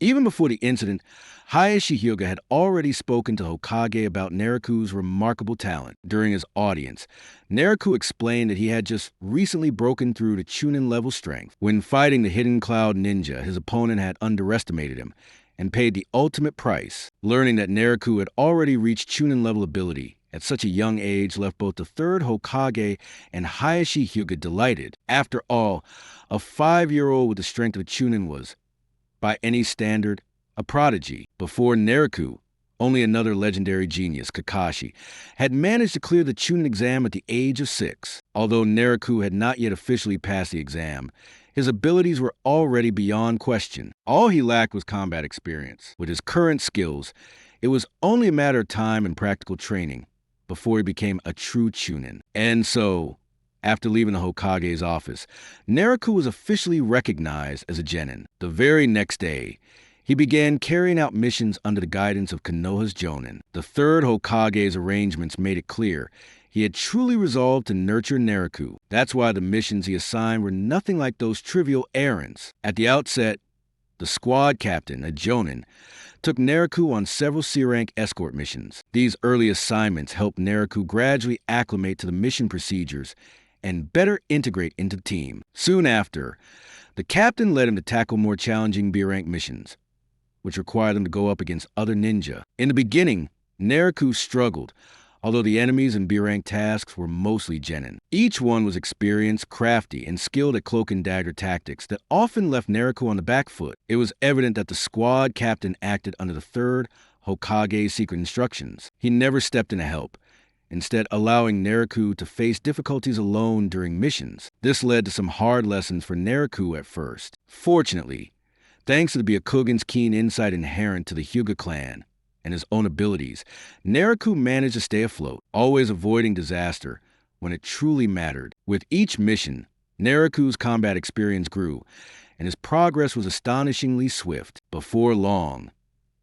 even before the incident, Hayashi Hyuga had already spoken to Hokage about Naruto's remarkable talent. During his audience, Naruto explained that he had just recently broken through to Chunin-level strength. When fighting the Hidden Cloud Ninja, his opponent had underestimated him and paid the ultimate price. Learning that Naruto had already reached Chunin-level ability at such a young age left both the 3rd Hokage and Hayashi Hyuga delighted. After all, a 5-year-old with the strength of a Chunin was, by any standard, a prodigy. Before Naruto, only another legendary genius, Kakashi, had managed to clear the Chunin exam at the age of 6. Although Naruto had not yet officially passed the exam, his abilities were already beyond question. All he lacked was combat experience. With his current skills, it was only a matter of time and practical training before he became a true Chunin. And so, after leaving the Hokage's office, Naruto was officially recognized as a genin. The very next day, he began carrying out missions under the guidance of Konoha's Jonin. The 3rd Hokage's arrangements made it clear he had truly resolved to nurture Naruto. That's why the missions he assigned were nothing like those trivial errands. At the outset, the squad captain, a Jonin, took Naruto on several C-rank escort missions. These early assignments helped Naruto gradually acclimate to the mission procedures and better integrate into the team. Soon after, the captain led him to tackle more challenging B-rank missions, which required him to go up against other ninja. In the beginning, Naruto struggled, although the enemies in B-rank tasks were mostly genin. Each one was experienced, crafty, and skilled at cloak and dagger tactics that often left Naruto on the back foot. It was evident that the squad captain acted under the 3rd Hokage's secret instructions. He never stepped in to help, instead allowing Naruto to face difficulties alone during missions. This led to some hard lessons for Naruto at first. Fortunately, thanks to the Byakugan's keen insight inherent to the Hyuga clan and his own abilities, Naruto managed to stay afloat, always avoiding disaster when it truly mattered. With each mission, Naruto's combat experience grew, and his progress was astonishingly swift. Before long,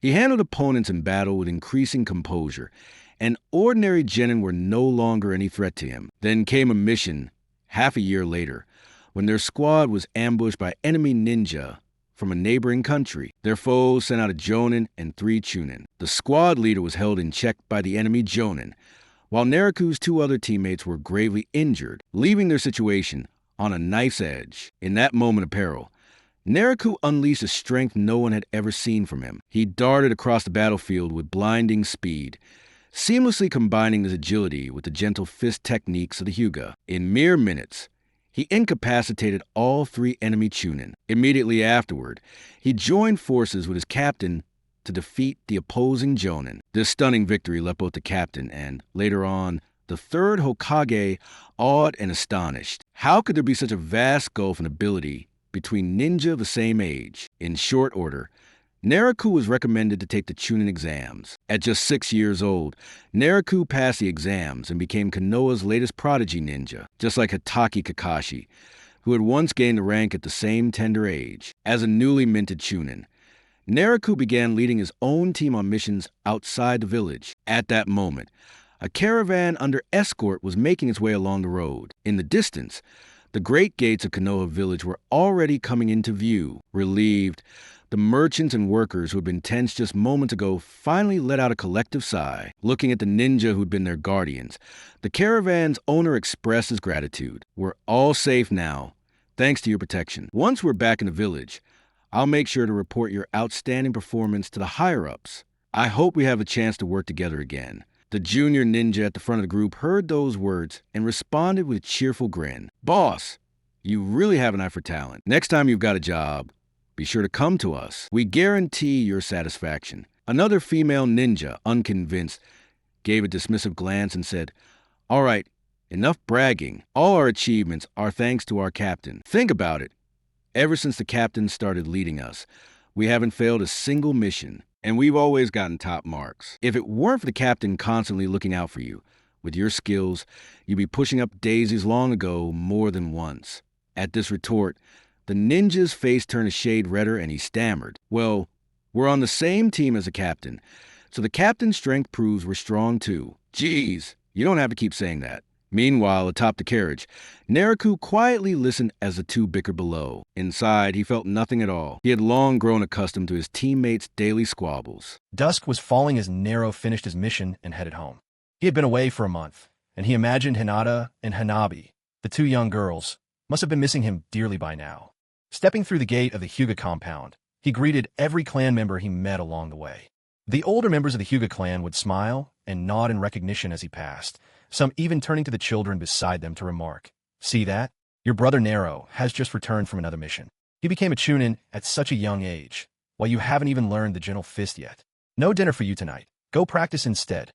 he handled opponents in battle with increasing composure, and ordinary genin were no longer any threat to him. Then came a mission, half a year later, when their squad was ambushed by enemy ninja from a neighboring country. Their foes sent out a Jonin and 3 Chunin. The squad leader was held in check by the enemy Jonin, while Naruto's 2 other teammates were gravely injured, leaving their situation on a knife's edge. In that moment of peril, Naruto unleashed a strength no one had ever seen from him. He darted across the battlefield with blinding speed, seamlessly combining his agility with the gentle fist techniques of the Hyuga. In mere minutes, he incapacitated all 3 enemy Chunin. Immediately afterward, he joined forces with his captain to defeat the opposing Jonin. This stunning victory left both the captain and, later on, the 3rd Hokage awed and astonished. How could there be such a vast gulf in ability between ninja of the same age? In short order, Naruto was recommended to take the Chunin exams. At just 6 years old, Naruto passed the exams and became Konoha's latest prodigy ninja, just like Itachi Kakashi, who had once gained the rank at the same tender age. As a newly minted Chunin, Naruto began leading his own team on missions outside the village. At that moment, a caravan under escort was making its way along the road. In the distance, The great gates of Konoha village were already coming into view. Relieved, the merchants and workers who had been tense just moments ago finally let out a collective sigh, looking at the ninja who'd been their guardians. The caravan's owner expressed his gratitude. We're all safe now, thanks to your protection. Once we're back in the village, I'll make sure to report your outstanding performance to the higher-ups. I hope we have a chance to work together again. The junior ninja at the front of the group heard those words and responded with a cheerful grin. Boss, you really have an eye for talent. Next time you've got a job, be sure to come to us. We guarantee your satisfaction. Another female ninja, unconvinced, gave a dismissive glance and said, All right, enough bragging. All our achievements are thanks to our captain. Think about it. Ever since the captain started leading us, we haven't failed a single mission, and we've always gotten top marks. If it weren't for the captain constantly looking out for you, with your skills, you'd be pushing up daisies long ago more than once. At this retort, the ninja's face turned a shade redder and he stammered. Well, we're on the same team as the captain, so the captain's strength proves we're strong too. Geez, you don't have to keep saying that. Meanwhile, atop the carriage, Naraku quietly listened as the two bickered below. Inside, he felt nothing at all. He had long grown accustomed to his teammates' daily squabbles. Dusk was falling as Nero finished his mission and headed home. He had been away for a month, and he imagined Hinata and Hanabi, the two young girls, must have been missing him dearly by now. Stepping through the gate of the Hyuga compound, he greeted every clan member he met along the way. The older members of the Hyuga clan would smile and nod in recognition as he passed, some even turning to the children beside them to remark, See that? Your brother Nero has just returned from another mission. He became a Chunin at such a young age, while you haven't even learned the gentle fist yet. No dinner for you tonight. Go practice instead.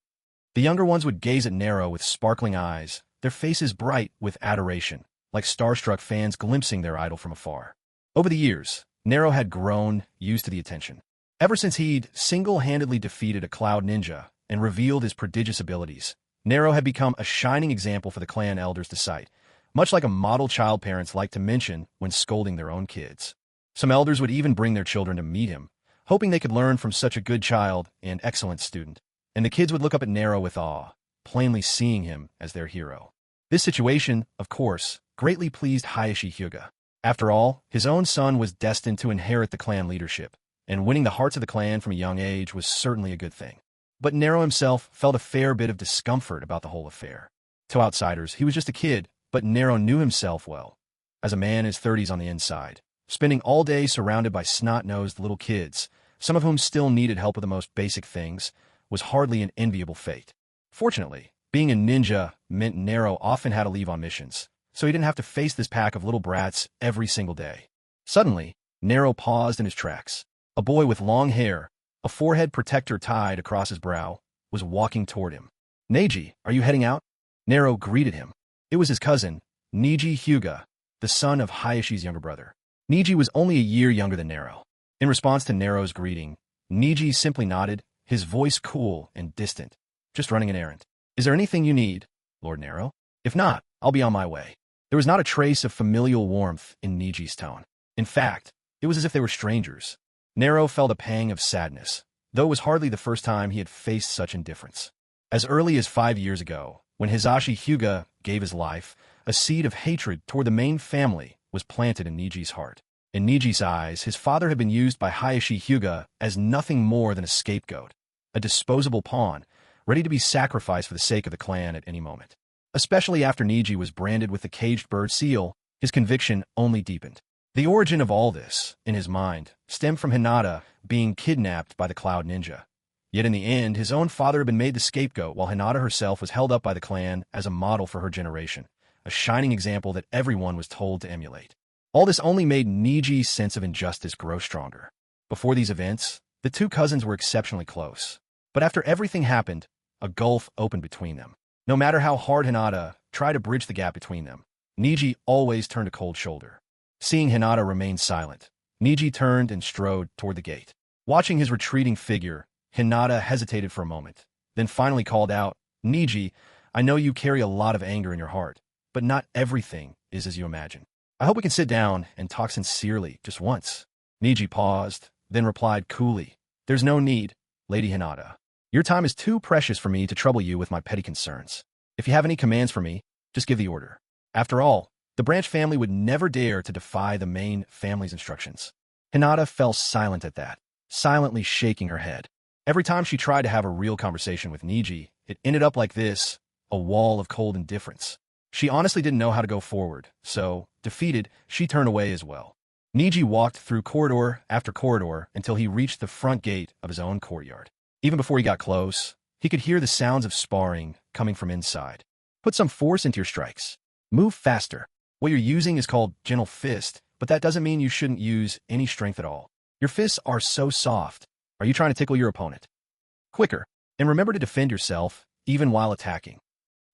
The younger ones would gaze at Nero with sparkling eyes, their faces bright with adoration, like starstruck fans glimpsing their idol from afar. Over the years, Nero had grown used to the attention. Ever since he'd single-handedly defeated a Cloud ninja and revealed his prodigious abilities, Nero had become a shining example for the clan elders to cite, much like a model child parents like to mention when scolding their own kids. Some elders would even bring their children to meet him, hoping they could learn from such a good child and excellent student. And the kids would look up at Nero with awe, plainly seeing him as their hero. This situation, of course, greatly pleased Hayashi Hyuga. After all, his own son was destined to inherit the clan leadership, and winning the hearts of the clan from a young age was certainly a good thing. But Nero himself felt a fair bit of discomfort about the whole affair. To outsiders, he was just a kid, but Nero knew himself well. As a man in his 30s on the inside, spending all day surrounded by snot-nosed little kids, some of whom still needed help with the most basic things, was hardly an enviable fate. Fortunately, being a ninja meant Nero often had to leave on missions, so he didn't have to face this pack of little brats every single day. Suddenly, Nero paused in his tracks. A boy with long hair, a forehead protector tied across his brow, was walking toward him. Neji, are you heading out? Nero greeted him. It was his cousin, Neji Hyuga, the son of Hayashi's younger brother. Neji was only a year younger than Nero. In response to Nero's greeting, Neji simply nodded, his voice cool and distant. Just running an errand. Is there anything you need, Lord Nero? If not, I'll be on my way. There was not a trace of familial warmth in Neji's tone. In fact, it was as if they were strangers. Nero felt a pang of sadness, though it was hardly the first time he had faced such indifference. As early as 5 years ago, when Hisashi Hyuga gave his life, a seed of hatred toward the main family was planted in Neji's heart. In Neji's eyes, his father had been used by Hayashi Hyuga as nothing more than a scapegoat, a disposable pawn, ready to be sacrificed for the sake of the clan at any moment. Especially after Neji was branded with the caged bird seal, his conviction only deepened. The origin of all this, in his mind, stemmed from Hinata being kidnapped by the Cloud Ninja. Yet in the end, his own father had been made the scapegoat while Hinata herself was held up by the clan as a model for her generation, a shining example that everyone was told to emulate. All this only made Neji's sense of injustice grow stronger. Before these events, the two cousins were exceptionally close. But after everything happened, a gulf opened between them. No matter how hard Hinata tried to bridge the gap between them, Neji always turned a cold shoulder. Seeing Hinata remain silent, Neji turned and strode toward the gate. Watching his retreating figure, Hinata hesitated for a moment, then finally called out, Neji, I know you carry a lot of anger in your heart, but not everything is as you imagine. I hope we can sit down and talk sincerely just once. Neji paused, then replied coolly, There's no need, Lady Hinata. Your time is too precious for me to trouble you with my petty concerns. If you have any commands for me, just give the order. After all, The branch family would never dare to defy the main family's instructions. Hinata fell silent at that, silently shaking her head. Every time she tried to have a real conversation with Niji, it ended up like this, a wall of cold indifference. She honestly didn't know how to go forward, so, defeated, she turned away as well. Niji walked through corridor after corridor until he reached the front gate of his own courtyard. Even before he got close, he could hear the sounds of sparring coming from inside. Put some force into your strikes. Move faster. What you're using is called gentle fist, but that doesn't mean you shouldn't use any strength at all. Your fists are so soft. Are you trying to tickle your opponent? Quicker, and remember to defend yourself, even while attacking.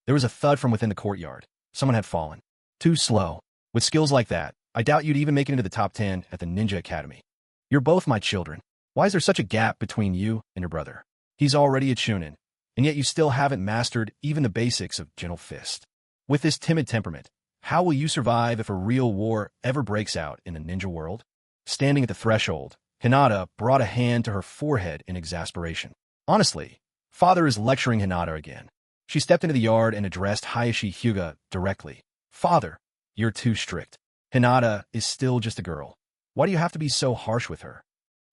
There was a thud from within the courtyard. Someone had fallen. Too slow. With skills like that, I doubt you'd even make it into the top 10 at the Ninja Academy. You're both my children. Why is there such a gap between you and your brother? He's already a Chunin, and yet you still haven't mastered even the basics of gentle fist. With this timid temperament, how will you survive if a real war ever breaks out in the ninja world? Standing at the threshold, Hinata brought a hand to her forehead in exasperation. Honestly, father is lecturing Hinata again. She stepped into the yard and addressed Hayashi Hyuga directly. Father, you're too strict. Hinata is still just a girl. Why do you have to be so harsh with her?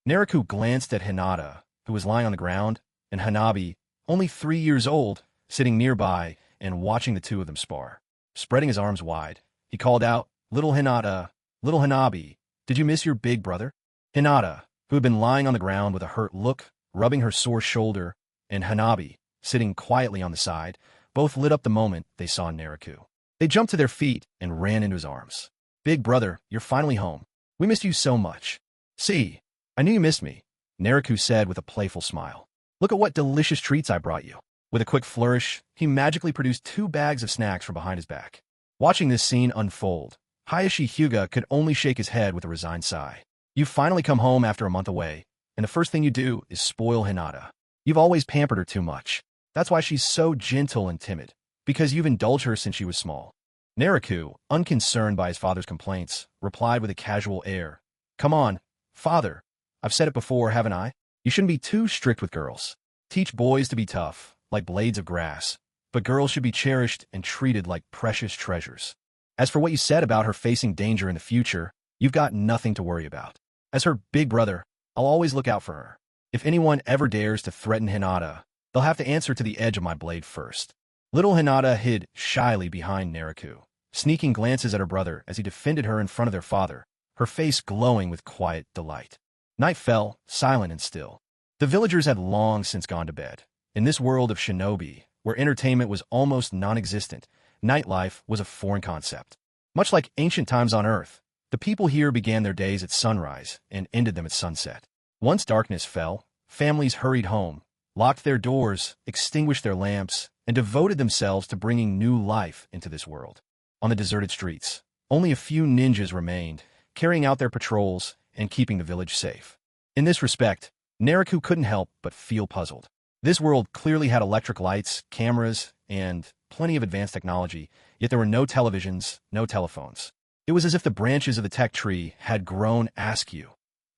Naruto glanced at Hinata, who was lying on the ground, and Hanabi, only 3 years old, sitting nearby and watching the two of them spar. Spreading his arms wide, he called out, "Little Hinata, little Hanabi, did you miss your big brother?" Hinata, who had been lying on the ground with a hurt look, rubbing her sore shoulder, and Hanabi, sitting quietly on the side, both lit up the moment they saw Naruto. They jumped to their feet and ran into his arms. "Big brother, you're finally home. We missed you so much." "See, I knew you missed me," Naruto said with a playful smile. "Look at what delicious treats I brought you." With a quick flourish, he magically produced 2 bags of snacks from behind his back. Watching this scene unfold, Hayashi Hyuga could only shake his head with a resigned sigh. You've finally come home after a month away, and the first thing you do is spoil Hinata. You've always pampered her too much. That's why she's so gentle and timid, because you've indulged her since she was small. Naruto, unconcerned by his father's complaints, replied with a casual air. "Come on, father. I've said it before, haven't I? You shouldn't be too strict with girls. Teach boys to be tough, like blades of grass, but girls should be cherished and treated like precious treasures. As for what you said about her facing danger in the future, you've got nothing to worry about. As her big brother, I'll always look out for her. If anyone ever dares to threaten Hinata, they'll have to answer to the edge of my blade first." Little Hinata hid shyly behind Naruto, sneaking glances at her brother as he defended her in front of their father, her face glowing with quiet delight. Night fell, silent and still. The villagers had long since gone to bed. In this world of shinobi, where entertainment was almost non-existent, nightlife was a foreign concept. Much like ancient times on Earth, the people here began their days at sunrise and ended them at sunset. Once darkness fell, families hurried home, locked their doors, extinguished their lamps, and devoted themselves to bringing new life into this world. On the deserted streets, only a few ninjas remained, carrying out their patrols and keeping the village safe. In this respect, Naruto couldn't help but feel puzzled. This world clearly had electric lights, cameras, and plenty of advanced technology, yet there were no televisions, no telephones. It was as if the branches of the tech tree had grown askew.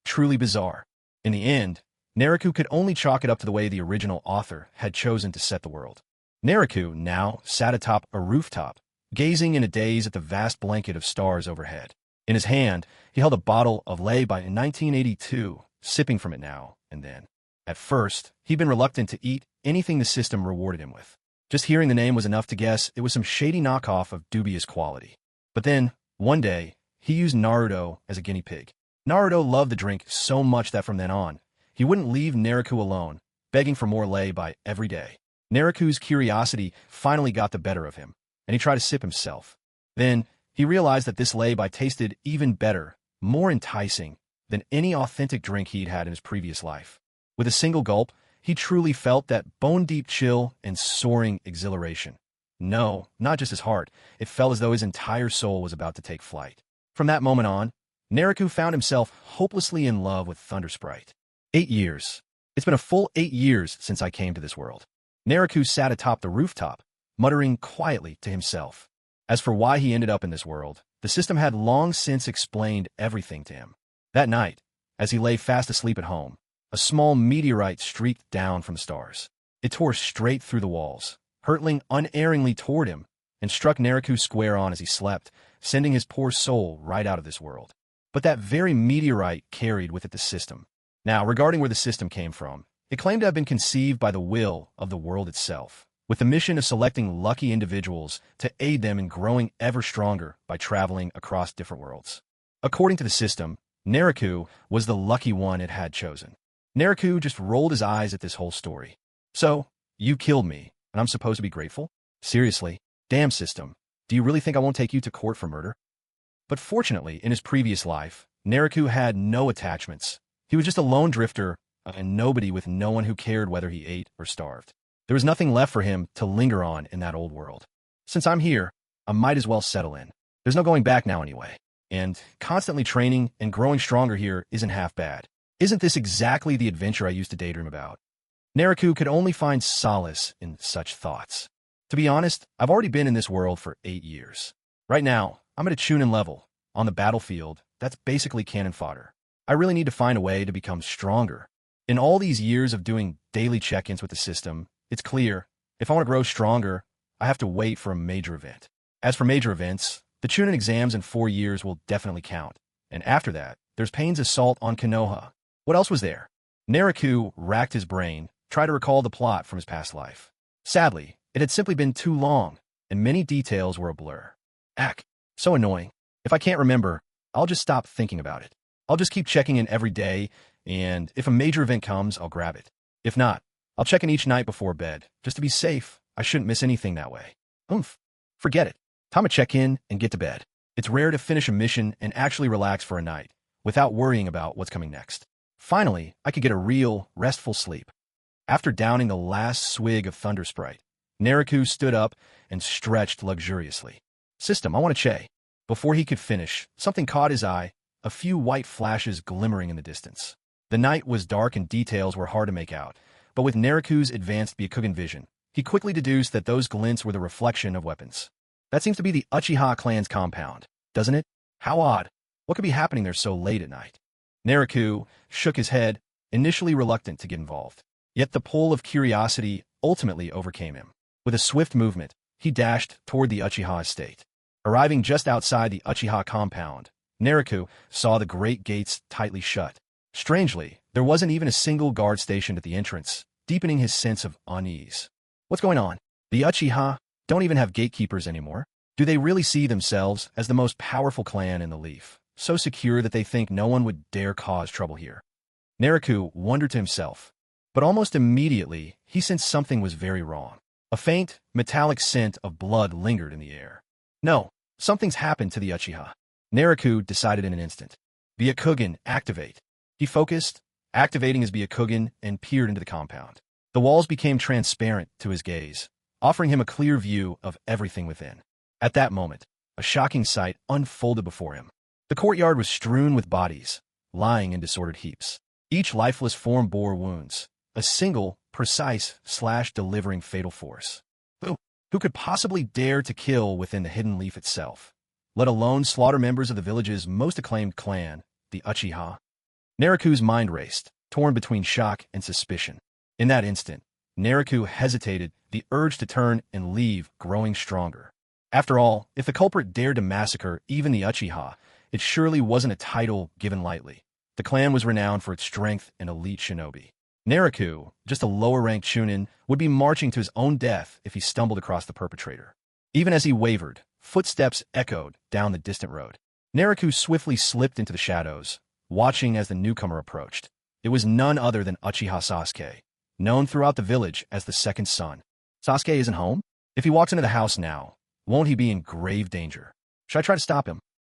Truly bizarre. In the end, Naruto could only chalk it up to the way the original author had chosen to set the world. Naruto now sat atop a rooftop, gazing in a daze at the vast blanket of stars overhead. In his hand, he held a bottle of lei by 1982, sipping from it now and then. At first, he'd been reluctant to eat anything the system rewarded him with. Just hearing the name was enough to guess it was some shady knockoff of dubious quality. But then, one day, he used Naruto as a guinea pig. Naruto loved the drink so much that from then on, he wouldn't leave Naruto alone, begging for more lei by every day. Naruto's curiosity finally got the better of him, and he tried to sip himself. Then, he realized that this lei bai tasted even better, more enticing, than any authentic drink he'd had in his previous life. With a single gulp, he truly felt that bone-deep chill and soaring exhilaration. No, not just his heart. It felt as though his entire soul was about to take flight. From that moment on, Naruto found himself hopelessly in love with Thunder Sprite. 8 years. It's been a full 8 years since I came to this world. Naruto sat atop the rooftop, muttering quietly to himself. As for why he ended up in this world, the system had long since explained everything to him. That night, as he lay fast asleep at home, a small meteorite streaked down from the stars. It tore straight through the walls, hurtling unerringly toward him, and struck Naruto square on as he slept, sending his poor soul right out of this world. But that very meteorite carried with it the system. Now, regarding where the system came from, it claimed to have been conceived by the will of the world itself, with the mission of selecting lucky individuals to aid them in growing ever stronger by traveling across different worlds. According to the system, Naruto was the lucky one it had chosen. Naruto just rolled his eyes at this whole story. So, you killed me, and I'm supposed to be grateful? Seriously? Damn system. Do you really think I won't take you to court for murder? But fortunately, in his previous life, Naruto had no attachments. He was just a lone drifter, and nobody with no one who cared whether he ate or starved. There was nothing left for him to linger on in that old world. Since I'm here, I might as well settle in. There's no going back now anyway. And constantly training and growing stronger here isn't half bad. Isn't this exactly the adventure I used to daydream about? Naruto could only find solace in such thoughts. To be honest, I've already been in this world for 8 years. Right now, I'm at a Chunin level. On the battlefield, that's basically cannon fodder. I really need to find a way to become stronger. In all these years of doing daily check-ins with the system, it's clear, if I want to grow stronger, I have to wait for a major event. As for major events, the Chunin exams in 4 years will definitely count. And after that, there's Pain's assault on Konoha. What else was there? Naruto racked his brain, tried to recall the plot from his past life. Sadly, it had simply been too long, and many details were a blur. So annoying. If I can't remember, I'll just stop thinking about it. I'll just keep checking in every day, and if a major event comes, I'll grab it. If not, I'll check in each night before bed, just to be safe. I shouldn't miss anything that way. Forget it. Time to check in and get to bed. It's rare to finish a mission and actually relax for a night, without worrying about what's coming next. Finally, I could get a real, restful sleep. After downing the last swig of Thunder Sprite, Naruto stood up and stretched luxuriously. System, I want to che. Before he could finish, something caught his eye, a few white flashes glimmering in the distance. The night was dark and details were hard to make out, but with Naruto's advanced Byakugan vision, he quickly deduced that those glints were the reflection of weapons. That seems to be the Uchiha clan's compound, doesn't it? How odd. What could be happening there so late at night? Naruto shook his head, initially reluctant to get involved. Yet the pull of curiosity ultimately overcame him. With a swift movement, he dashed toward the Uchiha estate. Arriving just outside the Uchiha compound, Naruto saw the great gates tightly shut. Strangely, there wasn't even a single guard stationed at the entrance, deepening his sense of unease. What's going on? The Uchiha don't even have gatekeepers anymore. Do they really see themselves as the most powerful clan in the Leaf, so secure that they think no one would dare cause trouble here? Naruto wondered to himself, but almost immediately he sensed something was very wrong. A faint, metallic scent of blood lingered in the air. No, something's happened to the Uchiha. Naruto decided in an instant. Byakugan, activate. He focused, activating his Byakugan, and peered into the compound. The walls became transparent to his gaze, offering him a clear view of everything within. At that moment, a shocking sight unfolded before him. The courtyard was strewn with bodies, lying in disordered heaps. Each lifeless form bore wounds, a single, precise slash delivering fatal force. Who could possibly dare to kill within the hidden leaf itself, let alone slaughter members of the village's most acclaimed clan, the Uchiha? Naruto's mind raced, torn between shock and suspicion. In that instant, Naruto hesitated, the urge to turn and leave growing stronger. After all, if the culprit dared to massacre even the Uchiha, it surely wasn't a title given lightly. The clan was renowned for its strength and elite shinobi. Naruto, just a lower-ranked Chunin, would be marching to his own death if he stumbled across the perpetrator. Even as he wavered, footsteps echoed down the distant road. Naruto swiftly slipped into the shadows, watching as the newcomer approached. It was none other than Uchiha Sasuke, known throughout the village as the Second Son. Sasuke isn't home? If he walks into the house now, won't he be in grave danger? Should I try to stop him?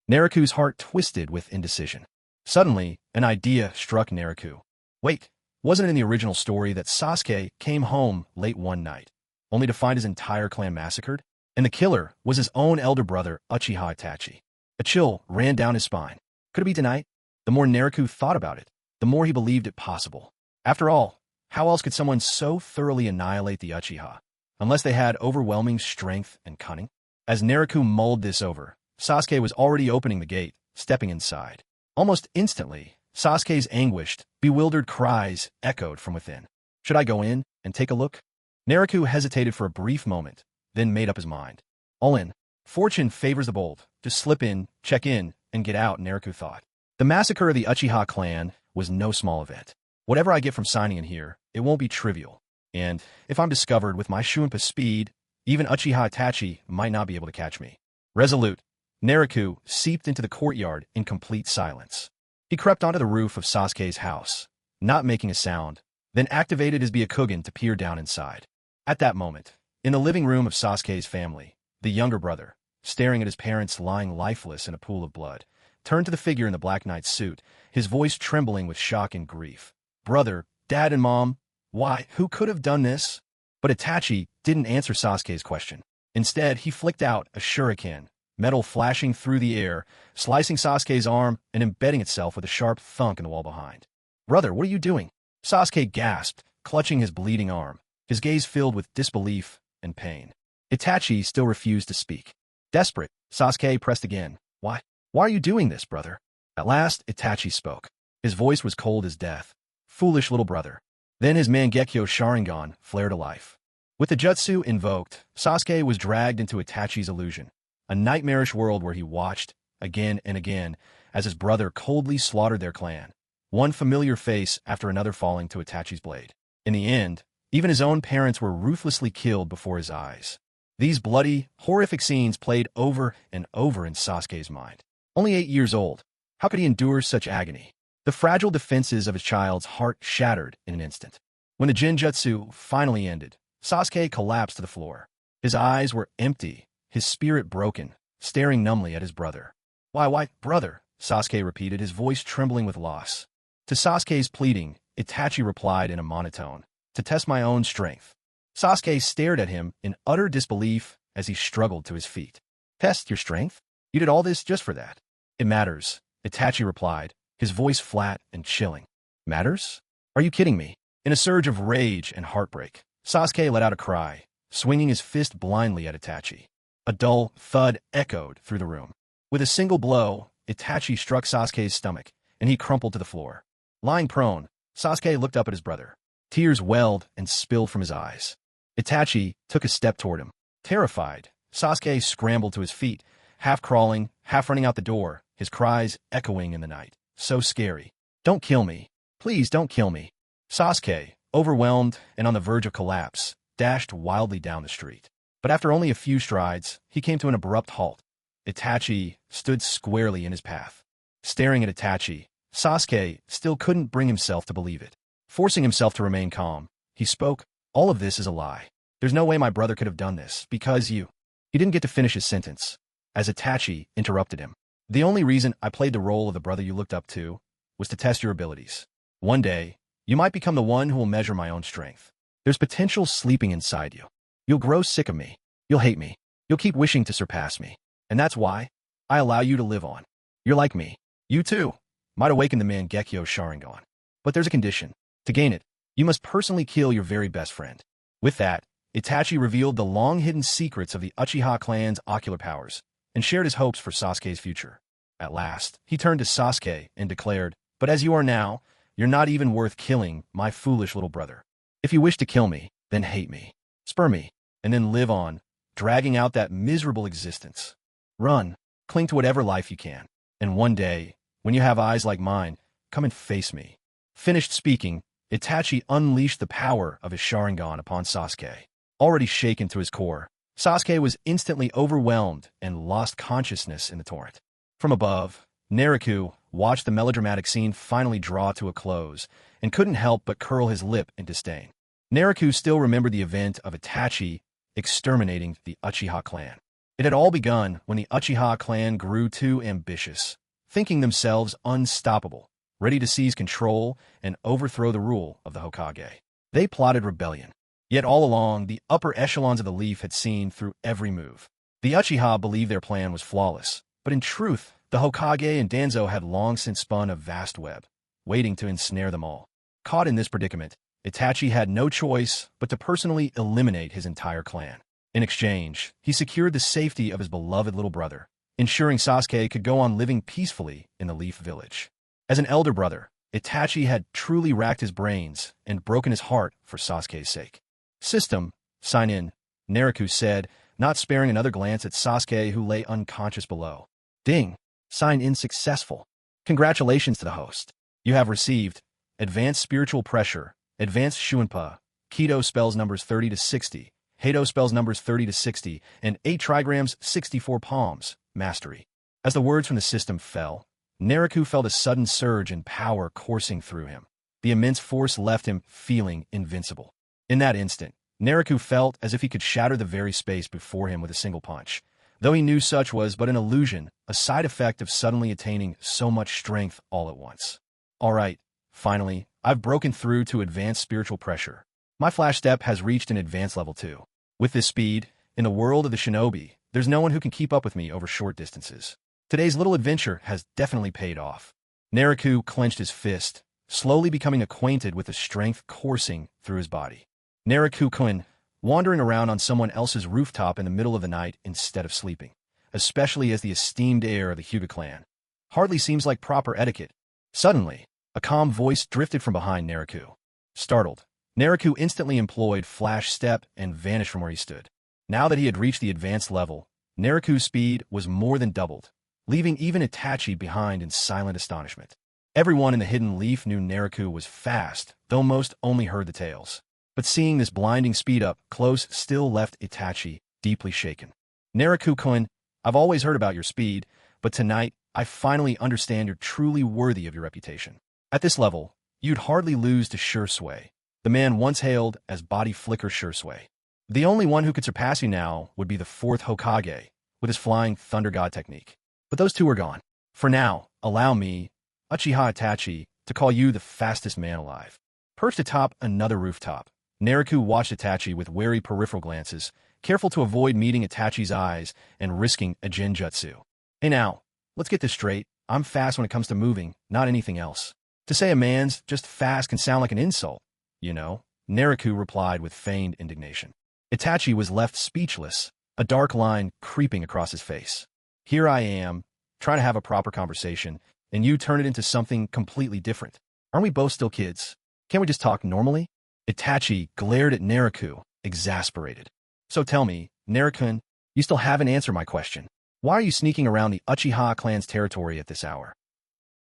Naruto's heart twisted with indecision. Suddenly, an idea struck Naruto. Wait, wasn't it in the original story that Sasuke came home late one night, only to find his entire clan massacred? And the killer was his own elder brother, Uchiha Itachi. A chill ran down his spine. Could it be tonight? The more Naruto thought about it, the more he believed it possible. After all, how else could someone so thoroughly annihilate the Uchiha, unless they had overwhelming strength and cunning? As Naruto mulled this over, Sasuke was already opening the gate, stepping inside. Almost instantly, Sasuke's anguished, bewildered cries echoed from within. Should I go in and take a look? Naruto hesitated for a brief moment, then made up his mind. All in. Fortune favors the bold. Just slip in, check in, and get out, Naruto thought. The massacre of the Uchiha clan was no small event. Whatever I get from signing in here, it won't be trivial. And if I'm discovered with my Shunpa speed, even Uchiha Itachi might not be able to catch me. Resolute, Naruto seeped into the courtyard in complete silence. He crept onto the roof of Sasuke's house, not making a sound, then activated his Byakugan to peer down inside. At that moment, in the living room of Sasuke's family, the younger brother, staring at his parents lying lifeless in a pool of blood, turned to the figure in the Black Knight's suit, his voice trembling with shock and grief. Brother, Dad and Mom, why, who could have done this? But Itachi didn't answer Sasuke's question. Instead, he flicked out a shuriken, metal flashing through the air, slicing Sasuke's arm and embedding itself with a sharp thunk in the wall behind. Brother, what are you doing? Sasuke gasped, clutching his bleeding arm, his gaze filled with disbelief and pain. Itachi still refused to speak. Desperate, Sasuke pressed again. Why are you doing this, brother? At last, Itachi spoke. His voice was cold as death. Foolish little brother. Then his Mangekyo Sharingan flared to life. With the jutsu invoked, Sasuke was dragged into Itachi's illusion, a nightmarish world where he watched, again and again, as his brother coldly slaughtered their clan, one familiar face after another falling to Itachi's blade. In the end, even his own parents were ruthlessly killed before his eyes. These bloody, horrific scenes played over and over in Sasuke's mind. Only 8 years old, how could he endure such agony? The fragile defenses of his child's heart shattered in an instant. When the Jinjutsu finally ended, Sasuke collapsed to the floor. His eyes were empty, his spirit broken, staring numbly at his brother. Why, brother? Sasuke repeated, his voice trembling with loss. To Sasuke's pleading, Itachi replied in a monotone, to test my own strength. Sasuke stared at him in utter disbelief as he struggled to his feet. Test your strength? You did all this just for that? It matters, Itachi replied, his voice flat and chilling. Matters? Are you kidding me? In a surge of rage and heartbreak, Sasuke let out a cry, swinging his fist blindly at Itachi. A dull thud echoed through the room. With a single blow, Itachi struck Sasuke's stomach, and he crumpled to the floor. Lying prone, Sasuke looked up at his brother. Tears welled and spilled from his eyes. Itachi took a step toward him. Terrified, Sasuke scrambled to his feet, half crawling, half running out the door, his cries echoing in the night. So scary. Don't kill me. Please don't kill me. Sasuke, overwhelmed and on the verge of collapse, dashed wildly down the street. But after only a few strides, he came to an abrupt halt. Itachi stood squarely in his path. Staring at Itachi, Sasuke still couldn't bring himself to believe it. Forcing himself to remain calm, he spoke, all of this is a lie. There's no way my brother could have done this, because you... He didn't get to finish his sentence, as Itachi interrupted him. The only reason I played the role of the brother you looked up to was to test your abilities. One day, you might become the one who will measure my own strength. There's potential sleeping inside you. You'll grow sick of me. You'll hate me. You'll keep wishing to surpass me. And that's why I allow you to live on. You're like me. You, too, might awaken the Mangekyo Sharingan. But there's a condition. To gain it, you must personally kill your very best friend. With that, Itachi revealed the long-hidden secrets of the Uchiha clan's ocular powers and shared his hopes for Sasuke's future. At last, he turned to Sasuke and declared, but as you are now, you're not even worth killing, my foolish little brother. If you wish to kill me, then hate me, spur me, and then live on, dragging out that miserable existence. Run, cling to whatever life you can, and one day, when you have eyes like mine, come and face me. Finished speaking, Itachi unleashed the power of his Sharingan upon Sasuke. Already shaken to his core, Sasuke was instantly overwhelmed and lost consciousness in the torrent. From above, Naruto watched the melodramatic scene finally draw to a close and couldn't help but curl his lip in disdain. Naruto still remembered the event of Itachi exterminating the Uchiha clan. It had all begun when the Uchiha clan grew too ambitious, thinking themselves unstoppable, ready to seize control and overthrow the rule of the Hokage. They plotted rebellion. Yet all along, the upper echelons of the Leaf had seen through every move. The Uchiha believed their plan was flawless, but in truth, the Hokage and Danzo had long since spun a vast web, waiting to ensnare them all. Caught in this predicament, Itachi had no choice but to personally eliminate his entire clan. In exchange, he secured the safety of his beloved little brother, ensuring Sasuke could go on living peacefully in the Leaf Village. As an elder brother, Itachi had truly racked his brains and broken his heart for Sasuke's sake. System, sign in, Naruto said, not sparing another glance at Sasuke, who lay unconscious below. Ding. Sign in successful. Congratulations to the host. You have received Advanced Spiritual Pressure, Advanced Shuinpa, Kido spells numbers 30 to 60, Heido spells numbers 30 to 60, and 8 trigrams 64 palms, Mastery. As the words from the system fell, Naruto felt a sudden surge in power coursing through him. The immense force left him feeling invincible. In that instant, Naruto felt as if he could shatter the very space before him with a single punch. Though he knew such was but an illusion, a side effect of suddenly attaining so much strength all at once. All right, finally, I've broken through to Advanced Spiritual Pressure. My flash step has reached an advanced level 2. With this speed, in the world of the shinobi, there's no one who can keep up with me over short distances. Today's little adventure has definitely paid off. Naruto clenched his fist, slowly becoming acquainted with the strength coursing through his body. Naruto-kun, wandering around on someone else's rooftop in the middle of the night instead of sleeping, especially as the esteemed heir of the Hyuga clan, hardly seems like proper etiquette. Suddenly, a calm voice drifted from behind Naruto. Startled, Naruto instantly employed Flash Step and vanished from where he stood. Now that he had reached the advanced level, Naruto's speed was more than doubled, leaving even Itachi behind in silent astonishment. Everyone in the Hidden Leaf knew Naruto was fast, though most only heard the tales. But seeing this blinding speed up close still left Itachi deeply shaken. Naruto-kun, I've always heard about your speed, but tonight I finally understand you're truly worthy of your reputation. At this level, you'd hardly lose to Shursui, the man once hailed as Body Flicker Shursui. The only one who could surpass you now would be the 4th Hokage, with his Flying Thunder God technique. But those two are gone. For now, allow me, Uchiha Itachi, to call you the fastest man alive. Perched atop another rooftop, Naruto watched Itachi with wary peripheral glances, careful to avoid meeting Itachi's eyes and risking a genjutsu. Hey now, let's get this straight. I'm fast when it comes to moving, not anything else. To say a man's just fast can sound like an insult, you know, Naruto replied with feigned indignation. Itachi was left speechless, a dark line creeping across his face. Here I am, trying to have a proper conversation, and you turn it into something completely different. Aren't we both still kids? Can't we just talk normally? Itachi glared at Naruto, exasperated. So tell me, Naruto, you still haven't answered my question. Why are you sneaking around the Uchiha clan's territory at this hour?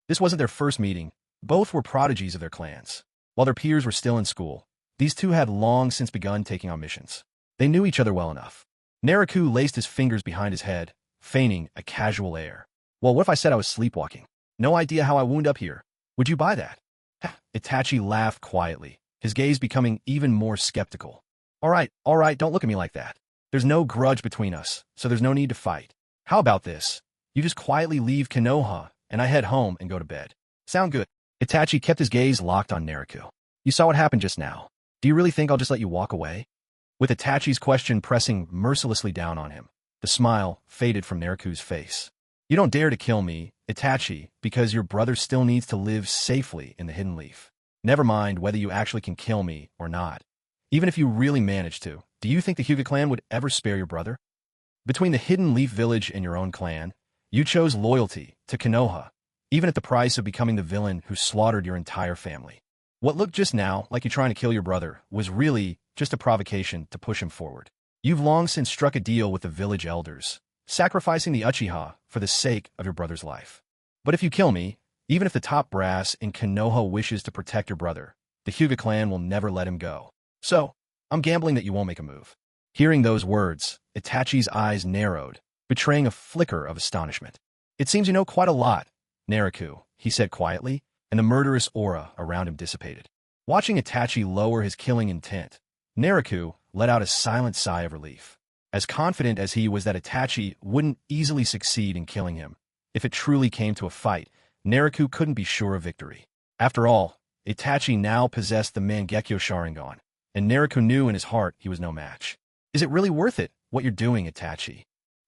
This wasn't their first meeting. Both were prodigies of their clans. While their peers were still in school, these two had long since begun taking on missions. They knew each other well enough. Naruto laced his fingers behind his head, feigning a casual air. Well, what if I said I was sleepwalking? No idea how I wound up here. Would you buy that? Itachi laughed quietly, his gaze becoming even more skeptical. All right, don't look at me like that. There's no grudge between us, so there's no need to fight. How about this? You just quietly leave Konoha, and I head home and go to bed. Sound good? Itachi kept his gaze locked on Naruto. You saw what happened just now. Do you really think I'll just let you walk away? With Itachi's question pressing mercilessly down on him, the smile faded from Naruto's face. You don't dare to kill me, Itachi, because your brother still needs to live safely in the Hidden Leaf. Never mind whether you actually can kill me or not. Even if you really managed to, do you think the Hyuga clan would ever spare your brother? Between the Hidden Leaf village and your own clan, you chose loyalty to Konoha, even at the price of becoming the villain who slaughtered your entire family. What looked just now like you trying to kill your brother was really just a provocation to push him forward. You've long since struck a deal with the village elders, sacrificing the Uchiha for the sake of your brother's life. But if you kill me, even if the top brass in Konoha wishes to protect your brother, the Hyuga clan will never let him go. So, I'm gambling that you won't make a move. Hearing those words, Itachi's eyes narrowed, betraying a flicker of astonishment. It seems you know quite a lot, Naruto, he said quietly, and the murderous aura around him dissipated. Watching Itachi lower his killing intent, Naruto let out a silent sigh of relief. As confident as he was that Itachi wouldn't easily succeed in killing him, if it truly came to a fight, Naruto couldn't be sure of victory. After all, Itachi now possessed the Mangekyo Sharingan, and Naruto knew in his heart he was no match. Is it really worth it, what you're doing, Itachi?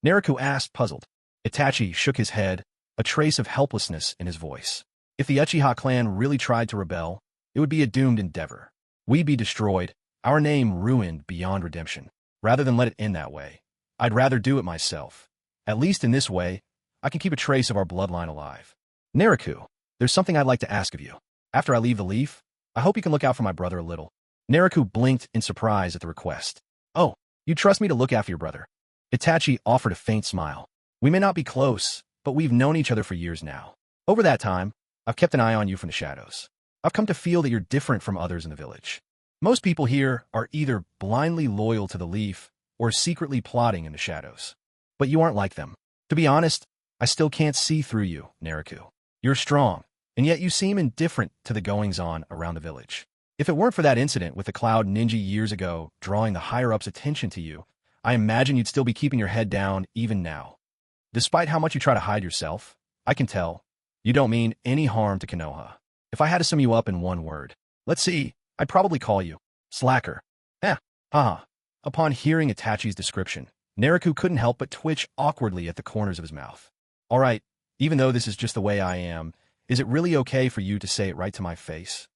Naruto asked, puzzled. Itachi shook his head, a trace of helplessness in his voice. If the Uchiha clan really tried to rebel, it would be a doomed endeavor. We'd be destroyed, our name ruined beyond redemption. Rather than let it end that way, I'd rather do it myself. At least in this way, I can keep a trace of our bloodline alive. Naruto, there's something I'd like to ask of you. After I leave the leaf, I hope you can look out for my brother a little. Naruto blinked in surprise at the request. Oh, you trust me to look after your brother? Itachi offered a faint smile. We may not be close, but we've known each other for years now. Over that time, I've kept an eye on you from the shadows. I've come to feel that you're different from others in the village. Most people here are either blindly loyal to the leaf or secretly plotting in the shadows. But you aren't like them. To be honest, I still can't see through you, Naruto. You're strong, and yet you seem indifferent to the goings-on around the village. If it weren't for that incident with the Cloud Ninja years ago drawing the higher-ups' attention to you, I imagine you'd still be keeping your head down even now. Despite how much you try to hide yourself, I can tell you don't mean any harm to Konoha. If I had to sum you up in one word, let's see, I'd probably call you slacker. Haha. Upon hearing Itachi's description, Naruto couldn't help but twitch awkwardly at the corners of his mouth. All right, even though this is just the way I am, is it really okay for you to say it right to my face?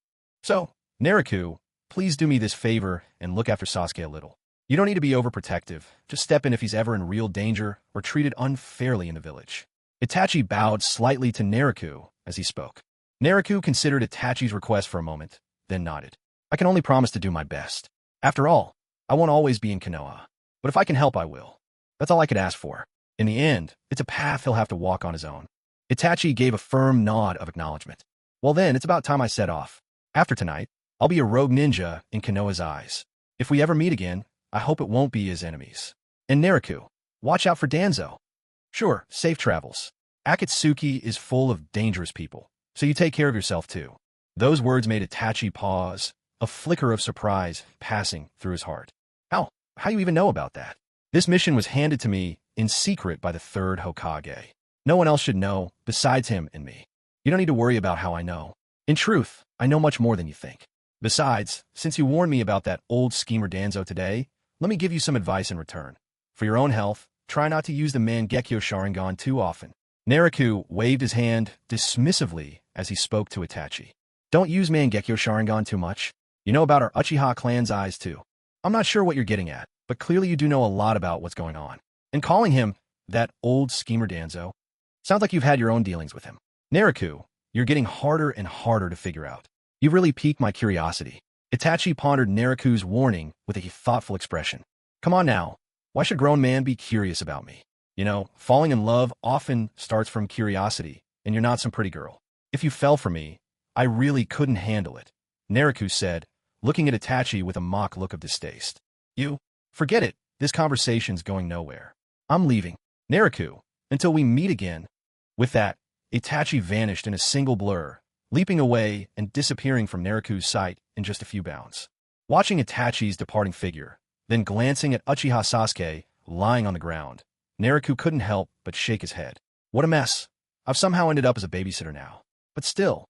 So, Naruto, please do me this favor and look after Sasuke a little. You don't need to be overprotective. Just step in if he's ever in real danger or treated unfairly in the village. Itachi bowed slightly to Naruto as he spoke. Naruto considered Itachi's request for a moment, then nodded. I can only promise to do my best. After all, I won't always be in Konoha, but if I can help, I will. That's all I could ask for. In the end, it's a path he'll have to walk on his own. Itachi gave a firm nod of acknowledgement. Well then, it's about time I set off. After tonight, I'll be a rogue ninja in Konoha's eyes. If we ever meet again, I hope it won't be as enemies. And Naruto, watch out for Danzo. Sure, safe travels. Akatsuki is full of dangerous people, so you take care of yourself too. Those words made Itachi pause, a flicker of surprise passing through his heart. How you even know about that? This mission was handed to me in secret by the third Hokage. No one else should know besides him and me. You don't need to worry about how I know. In truth, I know much more than you think. Besides, since you warned me about that old schemer Danzo today, let me give you some advice in return. For your own health, try not to use the Mangekyo Sharingan too often. Naruto waved his hand dismissively as he spoke to Itachi. Don't use Mangekyo Sharingan too much. You know about our Uchiha clan's eyes too. I'm not sure what you're getting at, but clearly you do know a lot about what's going on. And calling him that old schemer Danzo sounds like you've had your own dealings with him. Naruto, you're getting harder and harder to figure out. You've really piqued my curiosity. Itachi pondered Naruto's warning with a thoughtful expression. Come on now, why should a grown man be curious about me? You know, falling in love often starts from curiosity, and you're not some pretty girl. If you fell for me, I really couldn't handle it, Naruto said, looking at Itachi with a mock look of distaste. You, forget it, this conversation's going nowhere. I'm leaving. Naruto, until we meet again. With that, Itachi vanished in a single blur, leaping away and disappearing from Naruto's sight in just a few bounds. Watching Itachi's departing figure, then glancing at Uchiha Sasuke lying on the ground, Naruto couldn't help but shake his head. What a mess. I've somehow ended up as a babysitter now. But still.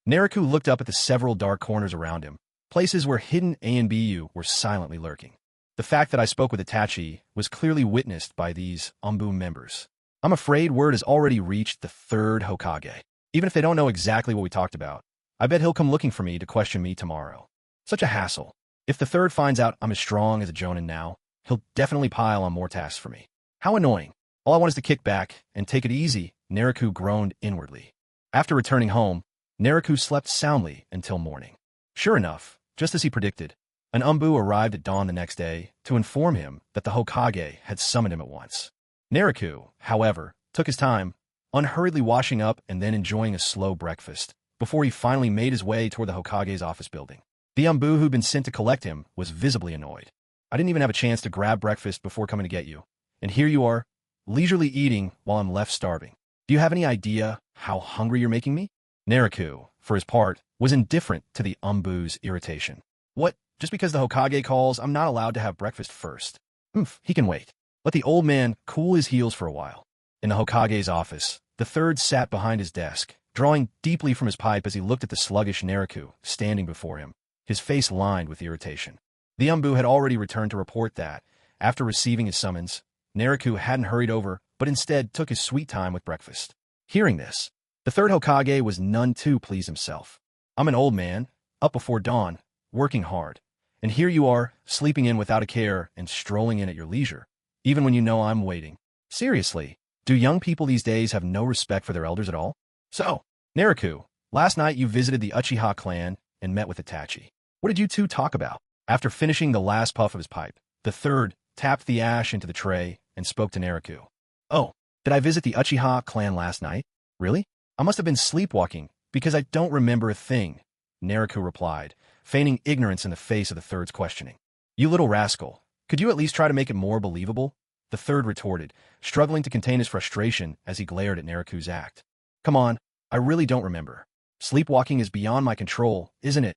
Naruto looked up at the several dark corners around him, places where hidden ANBU were silently lurking. The fact that I spoke with Itachi was clearly witnessed by these ANBU members. I'm afraid word has already reached the third Hokage. Even if they don't know exactly what we talked about, I bet he'll come looking for me to question me tomorrow. Such a hassle. If the third finds out I'm as strong as a Jonin now, he'll definitely pile on more tasks for me. How annoying. All I want is to kick back and take it easy, Naruto groaned inwardly. After returning home, Naruto slept soundly until morning. Sure enough, just as he predicted, an ANBU arrived at dawn the next day to inform him that the Hokage had summoned him at once. Naruto, however, took his time, unhurriedly washing up and then enjoying a slow breakfast, before he finally made his way toward the Hokage's office building. The ANBU who'd been sent to collect him was visibly annoyed. I didn't even have a chance to grab breakfast before coming to get you, and here you are, leisurely eating while I'm left starving. Do you have any idea how hungry you're making me? Naruto, for his part, was indifferent to the ANBU's irritation. What? Just because the Hokage calls, I'm not allowed to have breakfast first. He can wait. Let the old man cool his heels for a while. In the Hokage's office, the third sat behind his desk, drawing deeply from his pipe as he looked at the sluggish Naruto standing before him, his face lined with irritation. The ANBU had already returned to report that, after receiving his summons, Naruto hadn't hurried over, but instead took his sweet time with breakfast. Hearing this, the third Hokage was none too pleased himself. I'm an old man, up before dawn, working hard, and here you are, sleeping in without a care and strolling in at your leisure, even when you know I'm waiting. Seriously, do young people these days have no respect for their elders at all? So, Naruto, last night you visited the Uchiha clan and met with Itachi. What did you two talk about? After finishing the last puff of his pipe, the third tapped the ash into the tray and spoke to Naruto. "Oh, did I visit the Uchiha clan last night? Really? I must have been sleepwalking, because I don't remember a thing," Naruto replied, feigning ignorance in the face of the third's questioning. "You little rascal, could you at least try to make it more believable?" the third retorted, struggling to contain his frustration as he glared at Naruto's act. "Come on, I really don't remember. Sleepwalking is beyond my control, isn't it?"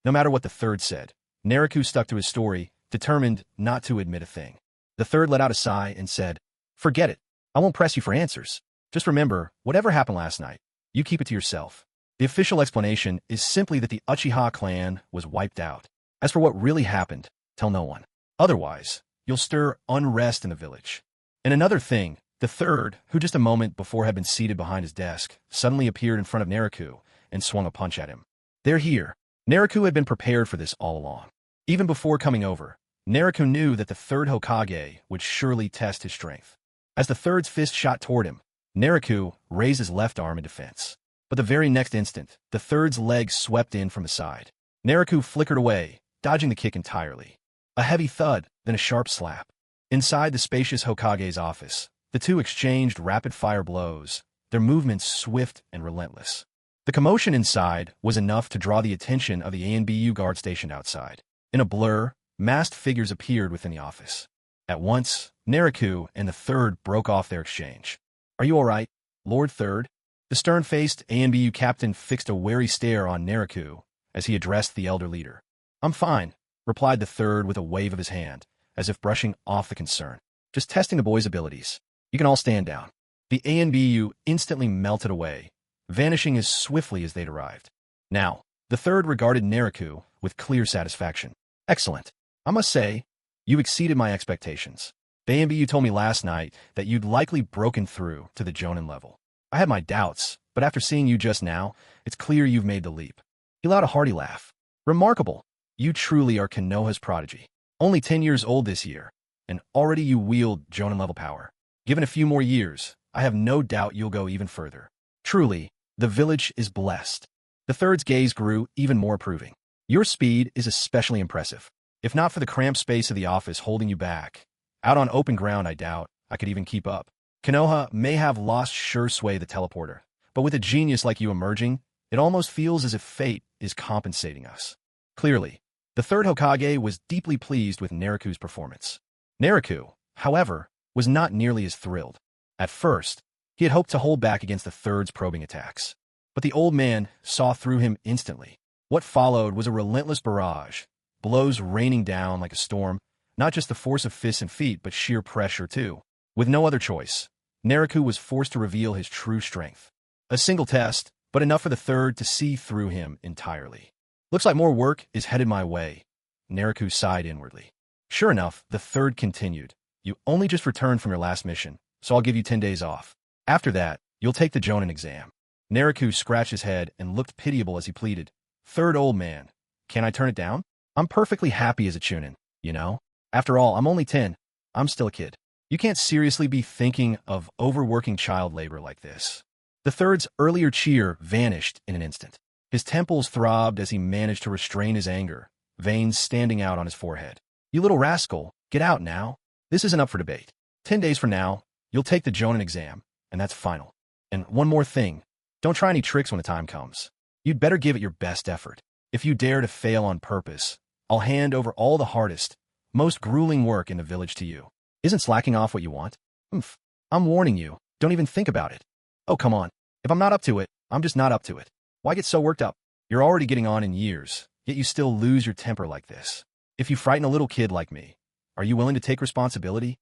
No matter what the third said, Naruto stuck to his story, determined not to admit a thing. The third let out a sigh and said, "Forget it. I won't press you for answers. Just remember, whatever happened last night, you keep it to yourself." The official explanation is simply that the Uchiha clan was wiped out. As for what really happened, tell no one. Otherwise, you'll stir unrest in the village. And another thing, the third, who just a moment before had been seated behind his desk, suddenly appeared in front of Naruto and swung a punch at him. "They're here." Naruto had been prepared for this all along. Even before coming over, Naruto knew that the third Hokage would surely test his strength. As the third's fist shot toward him, Naruto raised his left arm in defense. But the very next instant, the third's leg swept in from the side. Naruto flickered away, dodging the kick entirely. A heavy thud, then a sharp slap. Inside the spacious Hokage's office, the two exchanged rapid-fire blows, their movements swift and relentless. The commotion inside was enough to draw the attention of the ANBU guard stationed outside. In a blur, masked figures appeared within the office. At once, Naruto and the third broke off their exchange. "Are you all right, Lord Third?" The stern-faced ANBU captain fixed a wary stare on Naruto as he addressed the elder leader. "I'm fine," replied the third with a wave of his hand, as if brushing off the concern. "Just testing the boy's abilities. You can all stand down." The ANBU instantly melted away, vanishing as swiftly as they'd arrived. Now, the third regarded Naruto with clear satisfaction. "Excellent. I must say, you exceeded my expectations. The ANBU told me last night that you'd likely broken through to the Jonin level. I had my doubts, but after seeing you just now, it's clear you've made the leap." He let out a hearty laugh. "Remarkable. You truly are Konoha's prodigy. Only 10 years old this year, and already you wield Jonin-level power. Given a few more years, I have no doubt you'll go even further. Truly, the village is blessed." The third's gaze grew even more approving. "Your speed is especially impressive. If not for the cramped space of the office holding you back, out on open ground I doubt I could even keep up. Konoha may have lost sure sway the teleporter, but with a genius like you emerging, it almost feels as if fate is compensating us." Clearly, the third Hokage was deeply pleased with Naruto's performance. Naruto, however, was not nearly as thrilled. At first, he had hoped to hold back against the third's probing attacks. But the old man saw through him instantly. What followed was a relentless barrage, blows raining down like a storm, not just the force of fists and feet, but sheer pressure too. With no other choice, Naruto was forced to reveal his true strength. A single test, but enough for the third to see through him entirely. "Looks like more work is headed my way," Naruto sighed inwardly. Sure enough, the third continued. "You only just returned from your last mission, so I'll give you 10 days off. After that, you'll take the Jonin exam." Naruto scratched his head and looked pitiable as he pleaded. "Third old man, can I turn it down? I'm perfectly happy as a Chunin, you know? After all, I'm only 10. I'm still a kid. You can't seriously be thinking of overworking child labor like this." The third's earlier cheer vanished in an instant. His temples throbbed as he managed to restrain his anger, veins standing out on his forehead. "You little rascal, get out now. This isn't up for debate. 10 days from now, you'll take the Jonin exam, and that's final. And one more thing, don't try any tricks when the time comes. You'd better give it your best effort. If you dare to fail on purpose, I'll hand over all the hardest, most grueling work in the village to you. Isn't slacking off what you want? I'm warning you, don't even think about it. Oh, come on. If I'm not up to it, I'm just not up to it. Why get so worked up? You're already getting on in years, yet you still lose your temper like this. If you frighten a little kid like me, are you willing to take responsibility?"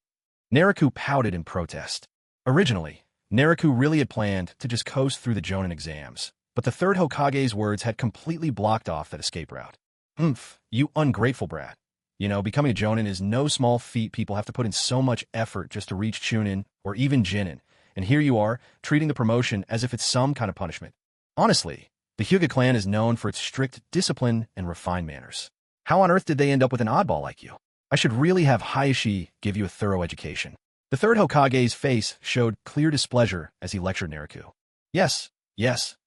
Naruto pouted in protest. Originally, Naruto really had planned to just coast through the Jonin exams, but the third Hokage's words had completely blocked off that escape route. You ungrateful brat. You know, becoming a Jonin is no small feat. People have to put in so much effort just to reach Chunin or even Jinin, and here you are, treating the promotion as if it's some kind of punishment. Honestly, the Hyuga clan is known for its strict discipline and refined manners. How on earth did they end up with an oddball like you? I should really have Hayashi give you a thorough education." The third Hokage's face showed clear displeasure as he lectured Naruto. Yes,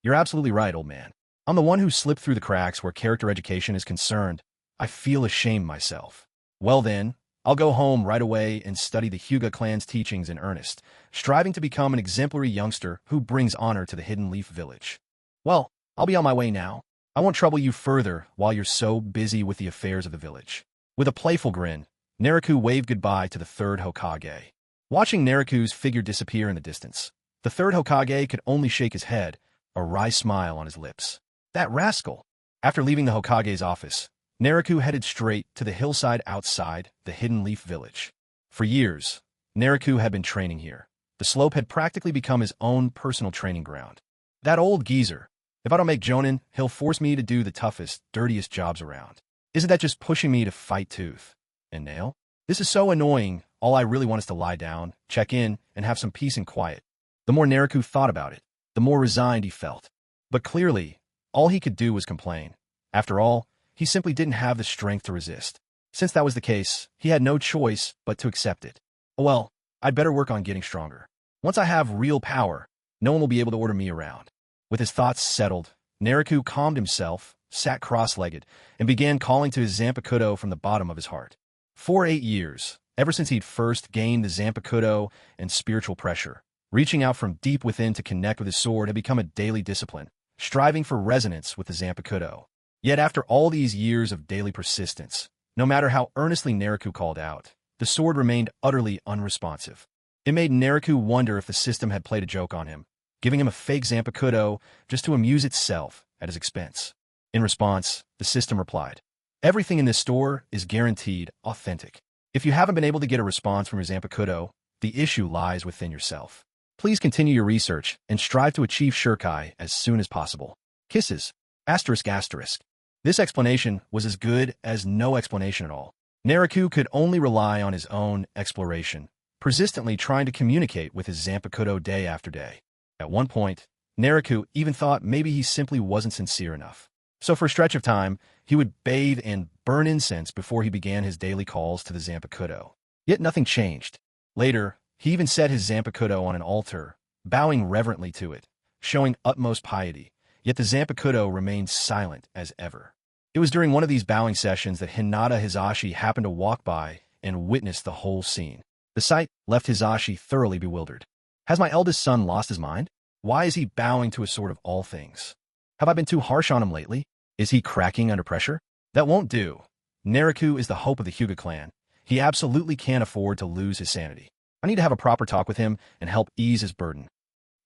you're absolutely right, old man. I'm the one who slipped through the cracks where character education is concerned. I feel ashamed myself. Well then, I'll go home right away and study the Hyuga clan's teachings in earnest, striving to become an exemplary youngster who brings honor to the Hidden Leaf Village. Well, I'll be on my way now. I won't trouble you further while you're so busy with the affairs of the village. With a playful grin, Naruto waved goodbye to the third Hokage. Watching Naruto's figure disappear in the distance, the third Hokage could only shake his head, a wry smile on his lips. That rascal! After leaving the Hokage's office, Naruto headed straight to the hillside outside the Hidden Leaf Village. For years, Naruto had been training here. The slope had practically become his own personal training ground. That old geezer. If I don't make Jonin, he'll force me to do the toughest, dirtiest jobs around. Isn't that just pushing me to fight tooth and nail? This is so annoying. All I really want is to lie down, check in, and have some peace and quiet. The more Naruto thought about it, the more resigned he felt. But clearly, all he could do was complain. After all, he simply didn't have the strength to resist. Since that was the case, he had no choice but to accept it. Well, I'd better work on getting stronger. Once I have real power, no one will be able to order me around. With his thoughts settled, Naruto calmed himself, sat cross-legged, and began calling to his Zampakudo from the bottom of his heart. For 8 years, ever since he'd first gained the Zampakudo and spiritual pressure, reaching out from deep within to connect with his sword had become a daily discipline, striving for resonance with the Zampakudo. Yet after all these years of daily persistence, no matter how earnestly Naruto called out, the sword remained utterly unresponsive. It made Naruto wonder if the system had played a joke on him, giving him a fake Zampakudo just to amuse itself at his expense. In response, the system replied, "Everything in this store is guaranteed authentic. If you haven't been able to get a response from your Zampakudo, the issue lies within yourself. Please continue your research and strive to achieve Shurkai as soon as possible. Kisses. ****. This explanation was as good as no explanation at all. Naruto could only rely on his own exploration, persistently trying to communicate with his Zampakudo day after day. At one point, Naruto even thought maybe he simply wasn't sincere enough. So for a stretch of time, he would bathe and burn incense before he began his daily calls to the Zampakudo. Yet nothing changed. Later, he even set his Zampakudo on an altar, bowing reverently to it, showing utmost piety, yet the Zampakudo remained silent as ever. It was during one of these bowing sessions that Hinata Hisashi happened to walk by and witnessed the whole scene. The sight left Hisashi thoroughly bewildered. Has my eldest son lost his mind? Why is he bowing to a sword of all things? Have I been too harsh on him lately? Is he cracking under pressure? That won't do. Naruto is the hope of the Hyuga clan. He absolutely can't afford to lose his sanity. I need to have a proper talk with him and help ease his burden.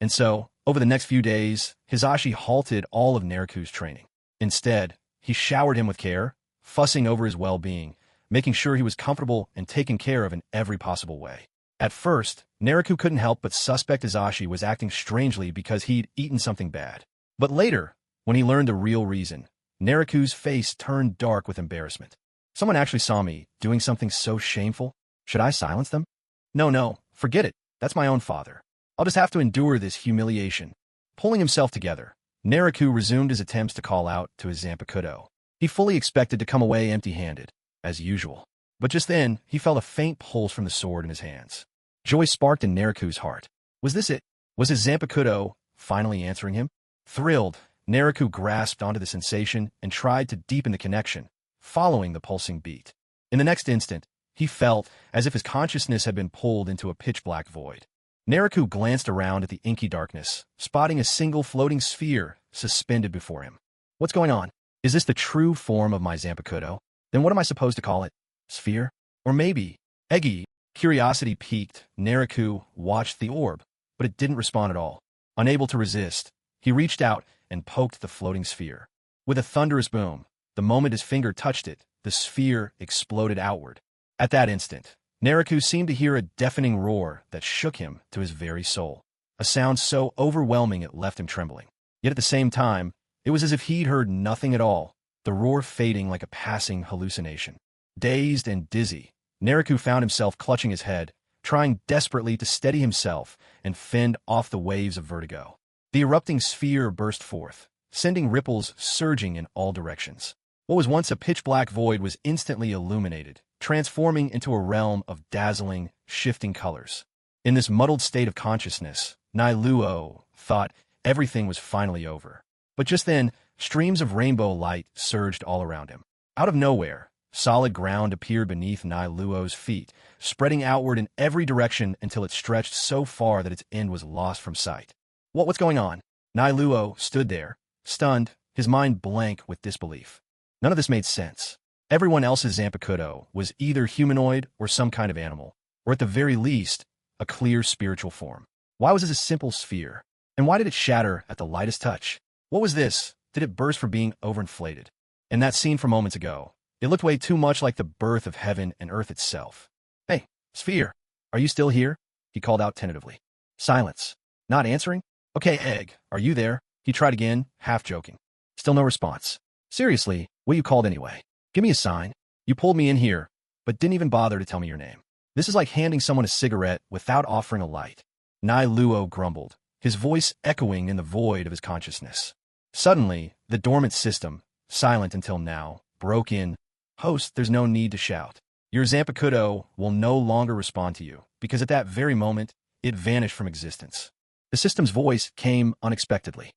And so, over the next few days, Hisashi halted all of Naruto's training. Instead, he showered him with care, fussing over his well-being, making sure he was comfortable and taken care of in every possible way. At first, Naruto couldn't help but suspect Hisashi was acting strangely because he'd eaten something bad. But later, when he learned the real reason, Naruto's face turned dark with embarrassment. Someone actually saw me doing something so shameful. Should I silence them? No, forget it. That's my own father. I'll just have to endure this humiliation. Pulling himself together, Naruto resumed his attempts to call out to his Zanpakudo. He fully expected to come away empty-handed, as usual. But just then, he felt a faint pulse from the sword in his hands. Joy sparked in Naruto's heart. Was this it? Was his Zanpakudo finally answering him? Thrilled, Naruto grasped onto the sensation and tried to deepen the connection, following the pulsing beat. In the next instant, he felt as if his consciousness had been pulled into a pitch-black void. Naruto glanced around at the inky darkness, spotting a single floating sphere suspended before him. What's going on? Is this the true form of my Zanpakudo? Then what am I supposed to call it? Sphere? Or maybe Eggy? Curiosity piqued. Naruto watched the orb, but it didn't respond at all. Unable to resist, he reached out and poked the floating sphere. With a thunderous boom, the moment his finger touched it, the sphere exploded outward. At that instant, Naruto seemed to hear a deafening roar that shook him to his very soul. A sound so overwhelming it left him trembling. Yet at the same time, it was as if he'd heard nothing at all, the roar fading like a passing hallucination. Dazed and dizzy, Naruto found himself clutching his head, trying desperately to steady himself and fend off the waves of vertigo. The erupting sphere burst forth, sending ripples surging in all directions. What was once a pitch-black void was instantly illuminated, transforming into a realm of dazzling, shifting colors. In this muddled state of consciousness, Nailuo thought everything was finally over. But just then, streams of rainbow light surged all around him. Out of nowhere, Solid ground appeared beneath Nailuo's feet, spreading outward in every direction until it stretched so far that its end was lost from sight. What's going on? Nailuo stood there, stunned, his mind blank with disbelief. None of this made sense. Everyone else's Zanpakuto was either humanoid or some kind of animal, or at the very least, a clear spiritual form. Why was this a simple sphere? And why did it shatter at the lightest touch? What was this? Did it burst from being overinflated? In that scene from moments ago, it looked way too much like the birth of heaven and earth itself. Hey, sphere, are you still here? He called out tentatively. Silence. Not answering? Okay, Egg, are you there? He tried again, half joking. Still no response. Seriously, what you called anyway? Give me a sign. You pulled me in here, but didn't even bother to tell me your name. This is like handing someone a cigarette without offering a light. Nailuo grumbled, his voice echoing in the void of his consciousness. Suddenly, the dormant system, silent until now, broke in. Host, there's no need to shout. Your Zampakudo will no longer respond to you, because at that very moment, it vanished from existence. The system's voice came unexpectedly.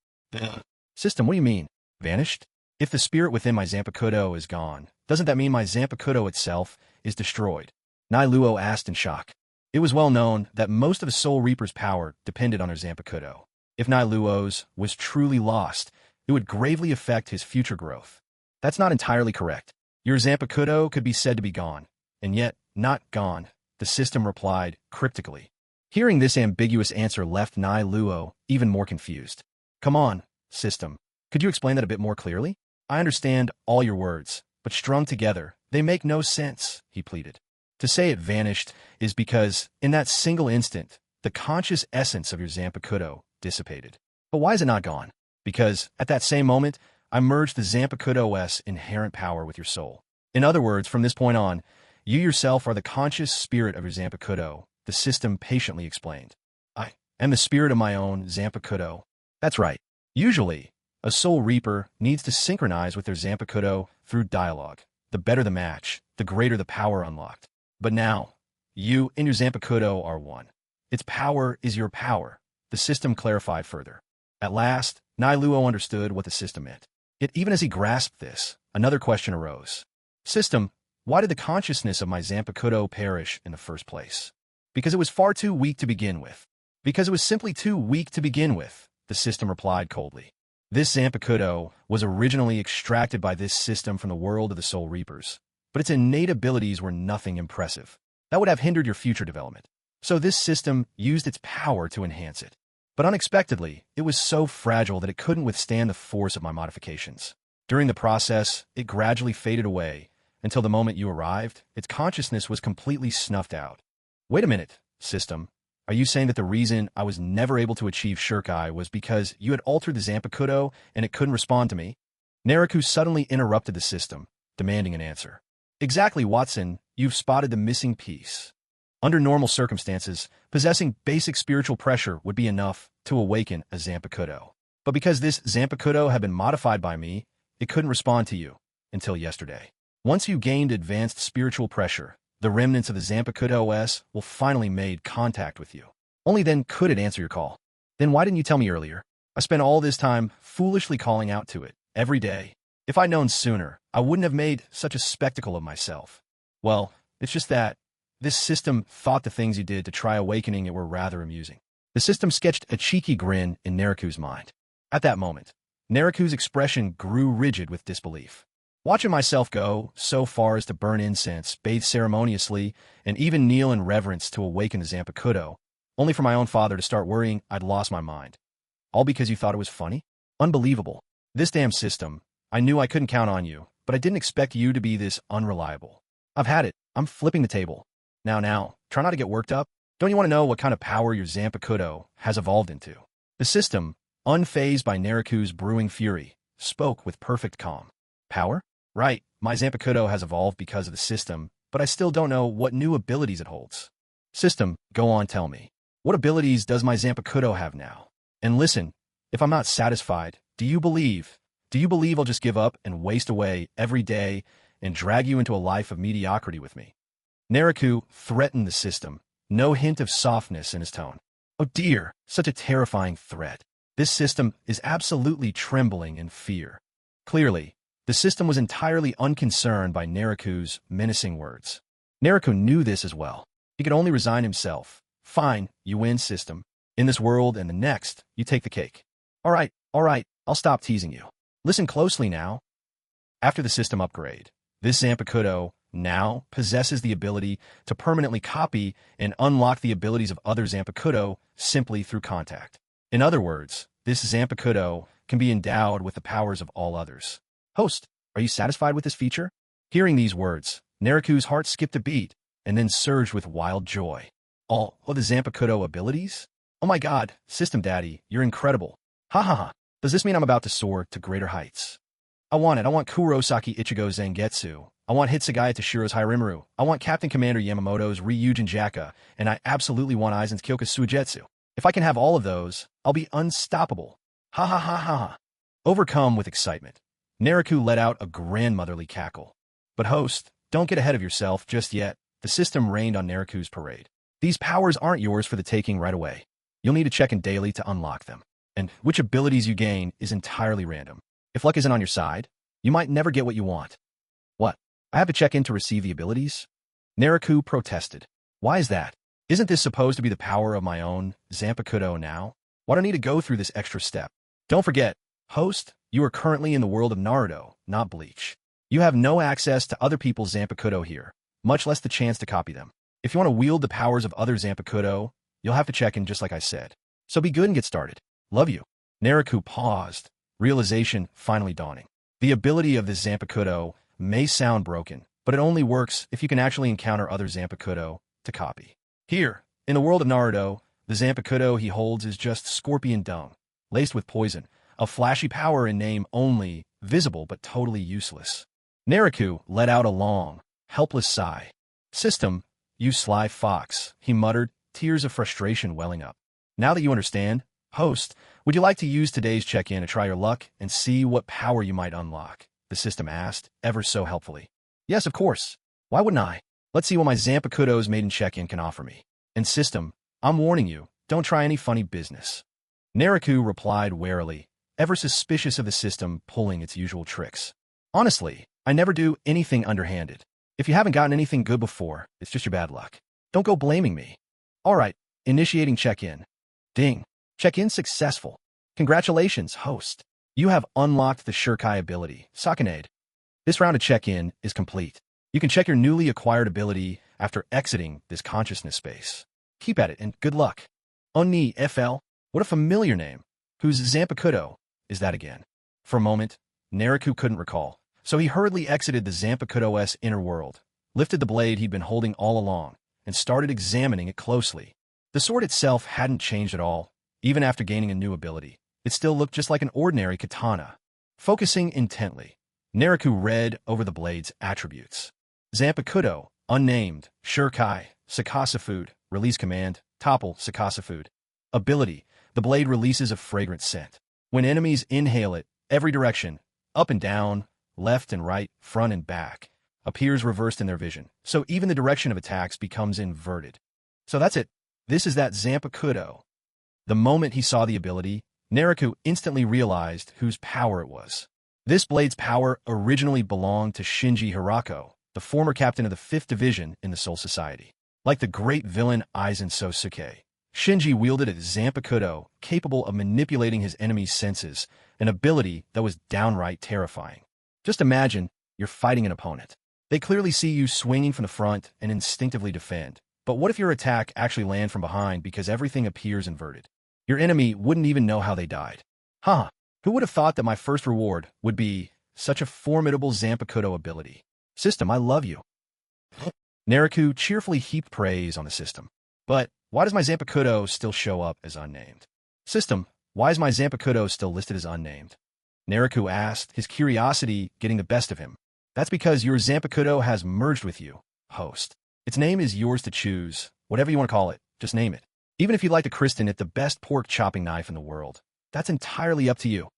System, what do you mean? Vanished? If the spirit within my Zampakudo is gone, doesn't that mean my Zampakudo itself is destroyed? Nailuo asked in shock. It was well known that most of a Soul Reaper's power depended on her Zampakudo. If Nailuo's was truly lost, it would gravely affect his future growth. That's not entirely correct. Your Zampakudo could be said to be gone, and yet not gone, the system replied cryptically. Hearing this ambiguous answer left Nailuo even more confused. Come on, system. Could you explain that a bit more clearly? I understand all your words, but strung together, they make no sense, he pleaded. To say it vanished is because, in that single instant, the conscious essence of your Zampakudo dissipated. But why is it not gone? Because, at that same moment, I merged the Zampakudo's inherent power with your soul. In other words, from this point on, you yourself are the conscious spirit of your Zampakudo, the system patiently explained. I am the spirit of my own Zampakudo. That's right. Usually, a Soul Reaper needs to synchronize with their Zampakudo through dialogue. The better the match, the greater the power unlocked. But now, you and your Zampakudo are one. Its power is your power, the system clarified further. At last, Nailuo understood what the system meant. Yet even as he grasped this, another question arose. System, why did the consciousness of my Zampakudo perish in the first place? Because it was far too weak to begin with. Because it was simply too weak to begin with, the system replied coldly. This Zampakudo was originally extracted by this system from the world of the Soul Reapers, but its innate abilities were nothing impressive. That would have hindered your future development. So this system used its power to enhance it. But unexpectedly, it was so fragile that it couldn't withstand the force of my modifications. During the process, it gradually faded away, until the moment you arrived, its consciousness was completely snuffed out. Wait a minute, system. Are you saying that the reason I was never able to achieve Shirkai was because you had altered the Zampakudo and it couldn't respond to me? Naruto suddenly interrupted the system, demanding an answer. Exactly, Watson. You've spotted the missing piece. Under normal circumstances, possessing basic spiritual pressure would be enough to awaken a Zampakudo. But because this Zampakudo had been modified by me, it couldn't respond to you until yesterday. Once you gained advanced spiritual pressure, the remnants of the Zampakudo will finally made contact with you. Only then could it answer your call. Then why didn't you tell me earlier? I spent all this time foolishly calling out to it, every day. If I'd known sooner, I wouldn't have made such a spectacle of myself. Well, it's just that this system thought the things you did to try awakening it were rather amusing. The system sketched a cheeky grin in Naruto's mind. At that moment, Naruto's expression grew rigid with disbelief. Watching myself go so far as to burn incense, bathe ceremoniously, and even kneel in reverence to awaken the Zampakudo, only for my own father to start worrying I'd lost my mind. All because you thought it was funny? Unbelievable. This damn system. I knew I couldn't count on you, but I didn't expect you to be this unreliable. I've had it. I'm flipping the table. Now, try not to get worked up. Don't you want to know what kind of power your Zampakudo has evolved into? The system, unfazed by Naruto's brewing fury, spoke with perfect calm. Power? Right, my Zampakudo has evolved because of the system, but I still don't know what new abilities it holds. System, go on, tell me. What abilities does my Zampakudo have now? And listen, if I'm not satisfied, do you believe I'll just give up and waste away every day and drag you into a life of mediocrity with me? Naruto threatened the system, no hint of softness in his tone. Oh dear, such a terrifying threat. This system is absolutely trembling in fear. Clearly, The system was entirely unconcerned by Nariku's menacing words. Nariku knew this as well. He could only resign himself. Fine, you win, system. In this world and the next, you take the cake. All right, I'll stop teasing you. Listen closely now. After the system upgrade, this Zampakudo now possesses the ability to permanently copy and unlock the abilities of other Zanpakudo simply through contact. In other words, this Zampakudo can be endowed with the powers of all others. Host, are you satisfied with this feature? Hearing these words, Nariku's heart skipped a beat and then surged with wild joy. All of the Zampakudo abilities? Oh my god, System Daddy, you're incredible. Ha ha ha. Does this mean I'm about to soar to greater heights? I want it. I want Kurosaki Ichigo's Zangetsu. I want Hitsugaya Toshiro's Hirimaru. I want Captain Commander Yamamoto's Ryujin Jaka. And I absolutely want Aizen's Kyoka's Suigetsu. If I can have all of those, I'll be unstoppable. Ha ha ha ha ha. Overcome with excitement, Nariku let out a grandmotherly cackle. But host, don't get ahead of yourself just yet. The system rained on Nariku's parade. These powers aren't yours for the taking right away. You'll need to check in daily to unlock them. And which abilities you gain is entirely random. If luck isn't on your side, you might never get what you want. What? I have to check in to receive the abilities? Nariku protested. Why is that? Isn't this supposed to be the power of my own Zanpakudo now? Why do I need to go through this extra step? Don't forget, host, you are currently in the world of Naruto, not Bleach. You have no access to other people's Zanpakudo here, much less the chance to copy them. If you want to wield the powers of other Zanpakudo, you'll have to check in just like I said. So be good and get started. Love you. Nariku paused, realization finally dawning. The ability of this Zanpakudo may sound broken, but it only works if you can actually encounter other Zanpakudo to copy. Here, in the world of Naruto, the Zanpakudo he holds is just scorpion dung, laced with poison, a flashy power in name only, visible but totally useless. Nariku let out a long, helpless sigh. System, you sly fox, he muttered, tears of frustration welling up. Now that you understand, host, would you like to use today's check-in to try your luck and see what power you might unlock? The system asked, ever so helpfully. Yes, of course. Why wouldn't I? Let's see what my Zanpakudo's maiden check-in can offer me. And system, I'm warning you, don't try any funny business. Nariku replied warily, ever suspicious of the system pulling its usual tricks. Honestly, I never do anything underhanded. If you haven't gotten anything good before, it's just your bad luck. Don't go blaming me. All right, initiating check-in. Ding. Check-in successful. Congratulations, host. You have unlocked the Shurikai ability, Sakanade. This round of check-in is complete. You can check your newly acquired ability after exiting this consciousness space. Keep at it and good luck. Oni FL, what a familiar name. Whose Zanpakudo is that again? For a moment, Nariku couldn't recall, so he hurriedly exited the Zanpakudo's inner world, lifted the blade he'd been holding all along, and started examining it closely. The sword itself hadn't changed at all, even after gaining a new ability. It still looked just like an ordinary katana. Focusing intently, Nariku read over the blade's attributes. Zanpakudo, unnamed, Shurikai, Sakasa food, release command, topple, Sakasa food. Ability, the blade releases a fragrant scent. When enemies inhale it, every direction, up and down, left and right, front and back, appears reversed in their vision, so even the direction of attacks becomes inverted. So that's it. This is that Zanpakudo. The moment he saw the ability, Nariku instantly realized whose power it was. This blade's power originally belonged to Shinji Hirako, the former captain of the 5th Division in the Soul Society. Like the great villain Aizen Sasuke, Shinji wielded a Zanpakudo capable of manipulating his enemy's senses, an ability that was downright terrifying. Just imagine you're fighting an opponent. They clearly see you swinging from the front and instinctively defend. But what if your attack actually lands from behind because everything appears inverted? Your enemy wouldn't even know how they died. Huh, who would have thought that my first reward would be such a formidable Zanpakudo ability? System, I love you. Nariku cheerfully heaped praise on the system. But why does my Zanpakudo still show up as unnamed? System, why is my Zanpakudo still listed as unnamed? Nariku asked, his curiosity getting the best of him. That's because your Zanpakudo has merged with you, host. Its name is yours to choose. Whatever you want to call it, just name it. Even if you'd like to christen it the best pork chopping knife in the world, that's entirely up to you.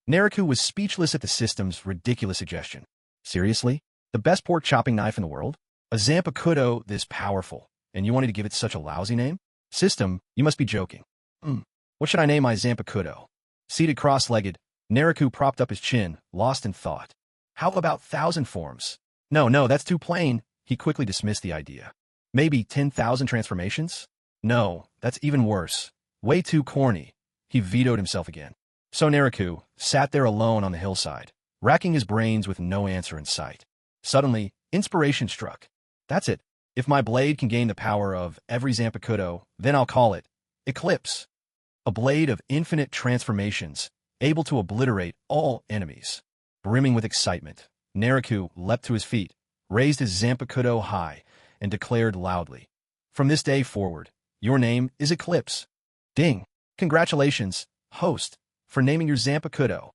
Nariku was speechless at the system's ridiculous suggestion. Seriously? The best pork chopping knife in the world? A Zanpakudo this powerful, and you wanted to give it such a lousy name? System, you must be joking. What should I name my Zanpakudo? Seated cross-legged, Nariku propped up his chin, lost in thought. How about 1,000 forms? No, that's too plain. He quickly dismissed the idea. Maybe 10,000 transformations? No, that's even worse. Way too corny. He vetoed himself again. So Naruto sat there alone on the hillside, racking his brains with no answer in sight. Suddenly, inspiration struck. That's it. If my blade can gain the power of every Zampakudo, then I'll call it Eclipse. A blade of infinite transformations, able to obliterate all enemies. Brimming with excitement, Naruto leapt to his feet, raised his Zampakudo high, and declared loudly, "From this day forward, your name is Eclipse." Ding! Congratulations, host, for naming your Zampakudo.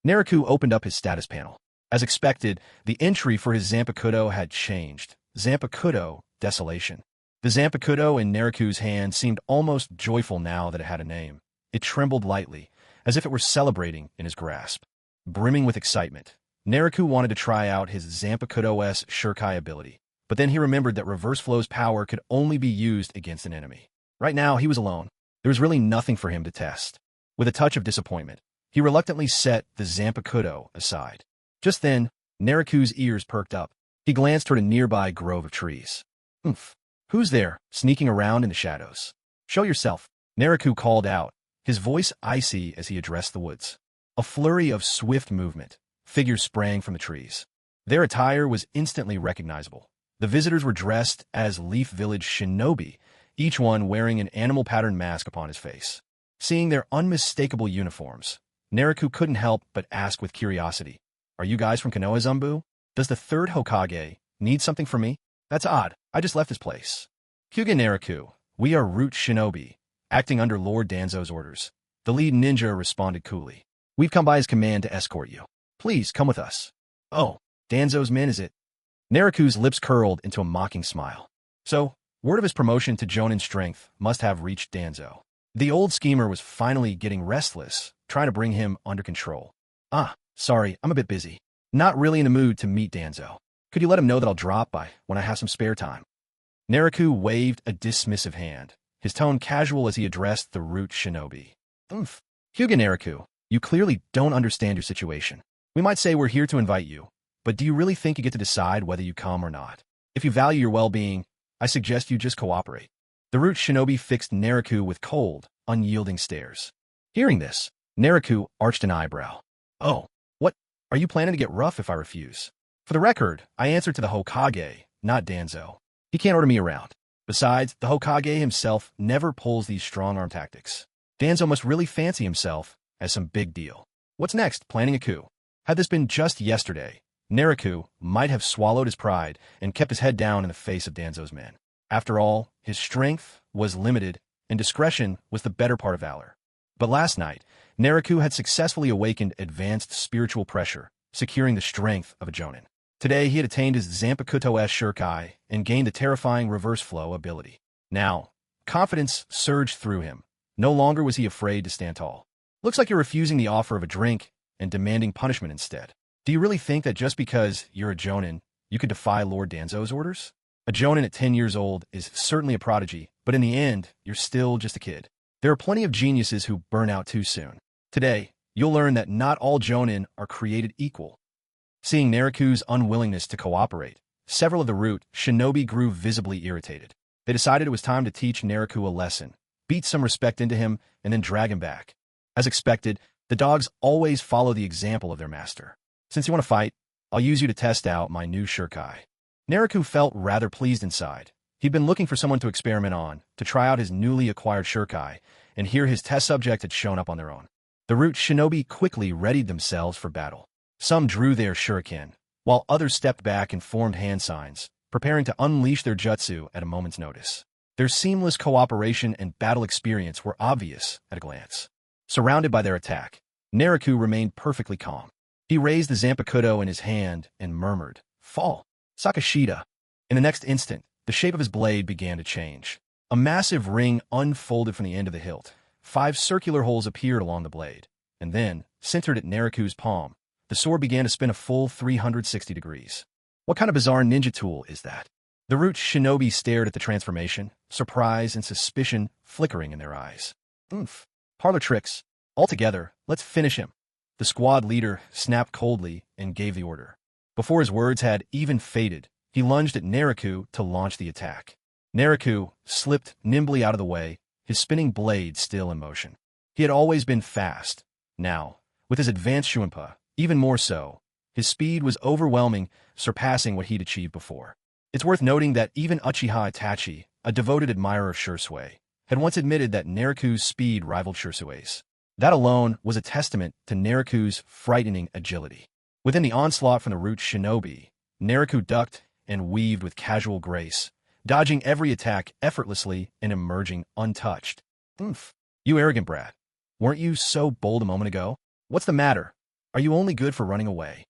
Naruto opened up his status panel. As expected, the entry for his Zampakudo had changed. Zampakudo, Desolation. The Zampakudo in Naruto's hand seemed almost joyful now that it had a name. It trembled lightly, as if it were celebrating in his grasp. Brimming with excitement, Naruto wanted to try out his Zanpakuto's Shurikai ability, but then he remembered that Reverse Flow's power could only be used against an enemy. Right now, he was alone. There was really nothing for him to test. With a touch of disappointment, he reluctantly set the Zanpakuto aside. Just then, Naruto's ears perked up. He glanced toward a nearby grove of trees. "Oomph. Who's there, sneaking around in the shadows? Show yourself," Naruto called out, his voice icy as he addressed the woods. A flurry of swift movement. Figures sprang from the trees. Their attire was instantly recognizable. The visitors were dressed as Leaf Village shinobi, each one wearing an animal-patterned mask upon his face. Seeing their unmistakable uniforms, Naruto couldn't help but ask with curiosity, "Are you guys from Konoha Zumbu? Does the third Hokage need something from me? That's odd. I just left his place." "Hyuga Naruto, we are Root Shinobi, acting under Lord Danzo's orders." The lead ninja responded coolly. "We've come by his command to escort you. Please come with us." "Oh, Danzo's men, is it?" Naruto's lips curled into a mocking smile. So, word of his promotion to Jonin strength must have reached Danzo. The old schemer was finally getting restless, trying to bring him under control. Sorry, I'm a bit busy. Not really in the mood to meet Danzo. Could you let him know that I'll drop by when I have some spare time?" Naruto waved a dismissive hand, his tone casual as he addressed the Root Shinobi. "Hyuga Naruto, you clearly don't understand your situation. We might say we're here to invite you, but do you really think you get to decide whether you come or not? If you value your well-being, I suggest you just cooperate." The Root Shinobi fixed Naruto with cold, unyielding stares. Hearing this, Naruto arched an eyebrow. "Oh, what? Are you planning to get rough if I refuse? For the record, I answer to the Hokage, not Danzo. He can't order me around. Besides, the Hokage himself never pulls these strong-arm tactics. Danzo must really fancy himself as some big deal. What's next? Planning a coup?" Had this been just yesterday, Naruto might have swallowed his pride and kept his head down in the face of Danzo's men. After all, his strength was limited, and discretion was the better part of valor. But last night, Naruto had successfully awakened advanced spiritual pressure, securing the strength of a Jonin. Today, he had attained his Zanpakuto's Shurikai and gained the terrifying Reverse Flow ability. Now, confidence surged through him. No longer was he afraid to stand tall. "Looks like you're refusing the offer of a drink and demanding punishment instead. Do you really think that just because you're a Jonin, you could defy Lord Danzo's orders? A Jonin at 10 years old is certainly a prodigy, but in the end, you're still just a kid. There are plenty of geniuses who burn out too soon. Today, you'll learn that not all Jonin are created equal." Seeing Naruto's unwillingness to cooperate, several of the Root Shinobi grew visibly irritated. They decided it was time to teach Naruto a lesson, beat some respect into him, and then drag him back. As expected, the dogs always follow the example of their master. "Since you want to fight, I'll use you to test out my new Shurikai." Naruto felt rather pleased inside. He'd been looking for someone to experiment on, to try out his newly acquired Shurikai, and here his test subject had shown up on their own. The Root Shinobi quickly readied themselves for battle. Some drew their shuriken, while others stepped back and formed hand signs, preparing to unleash their jutsu at a moment's notice. Their seamless cooperation and battle experience were obvious at a glance. Surrounded by their attack, Naruto remained perfectly calm. He raised the Zampakudo in his hand and murmured, "Fall, Sakashida." In the next instant, the shape of his blade began to change. A massive ring unfolded from the end of the hilt. 5 circular holes appeared along the blade, and then, centered at Naruto's palm, the sword began to spin a full 360 degrees. What kind of bizarre ninja tool is that? The Root Shinobi stared at the transformation, surprise and suspicion flickering in their eyes. "Parlor tricks. Altogether, let's finish him." The squad leader snapped coldly and gave the order. Before his words had even faded, he lunged at Naruto to launch the attack. Naruto slipped nimbly out of the way, his spinning blade still in motion. He had always been fast. Now, with his advanced Shuinpa, even more so, his speed was overwhelming, surpassing what he'd achieved before. It's worth noting that even Uchiha Itachi, a devoted admirer of Shursui, had once admitted that Naruto's speed rivaled Shursui's. That alone was a testament to Naruto's frightening agility. Within the onslaught from the Root shinobi, Naruto ducked and weaved with casual grace, dodging every attack effortlessly and emerging untouched. Oomph. You arrogant brat. Weren't you so bold a moment ago? What's the matter? Are you only good for running away?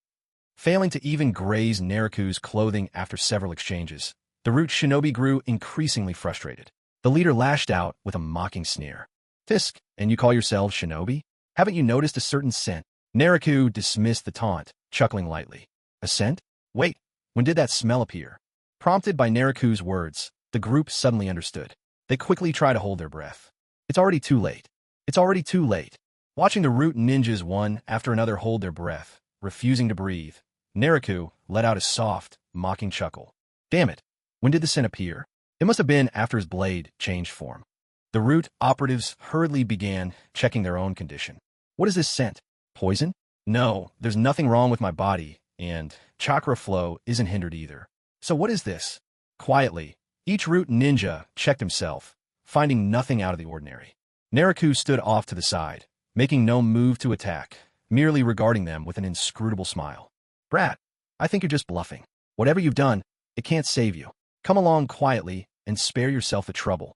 Failing to even graze Naruto's clothing after several exchanges, the Root shinobi grew increasingly frustrated. The leader lashed out with a mocking sneer. Tisk, and you call yourselves shinobi? Haven't you noticed a certain scent? Naruto dismissed the taunt, chuckling lightly. A scent? Wait, when did that smell appear? Prompted by Naruto's words, the group suddenly understood. They quickly tried to hold their breath. It's already too late. It's already too late. Watching the Root ninjas one after another hold their breath, refusing to breathe, Naruto let out a soft, mocking chuckle. Damn it. When did the scent appear? It must have been after his blade changed form. The Root operatives hurriedly began checking their own condition. What is this scent? Poison? No, there's nothing wrong with my body, and chakra flow isn't hindered either. So what is this? Quietly, each Root ninja checked himself, finding nothing out of the ordinary. Naruto stood off to the side, making no move to attack, merely regarding them with an inscrutable smile. Brat, I think you're just bluffing. Whatever you've done, it can't save you. Come along quietly and spare yourself the trouble.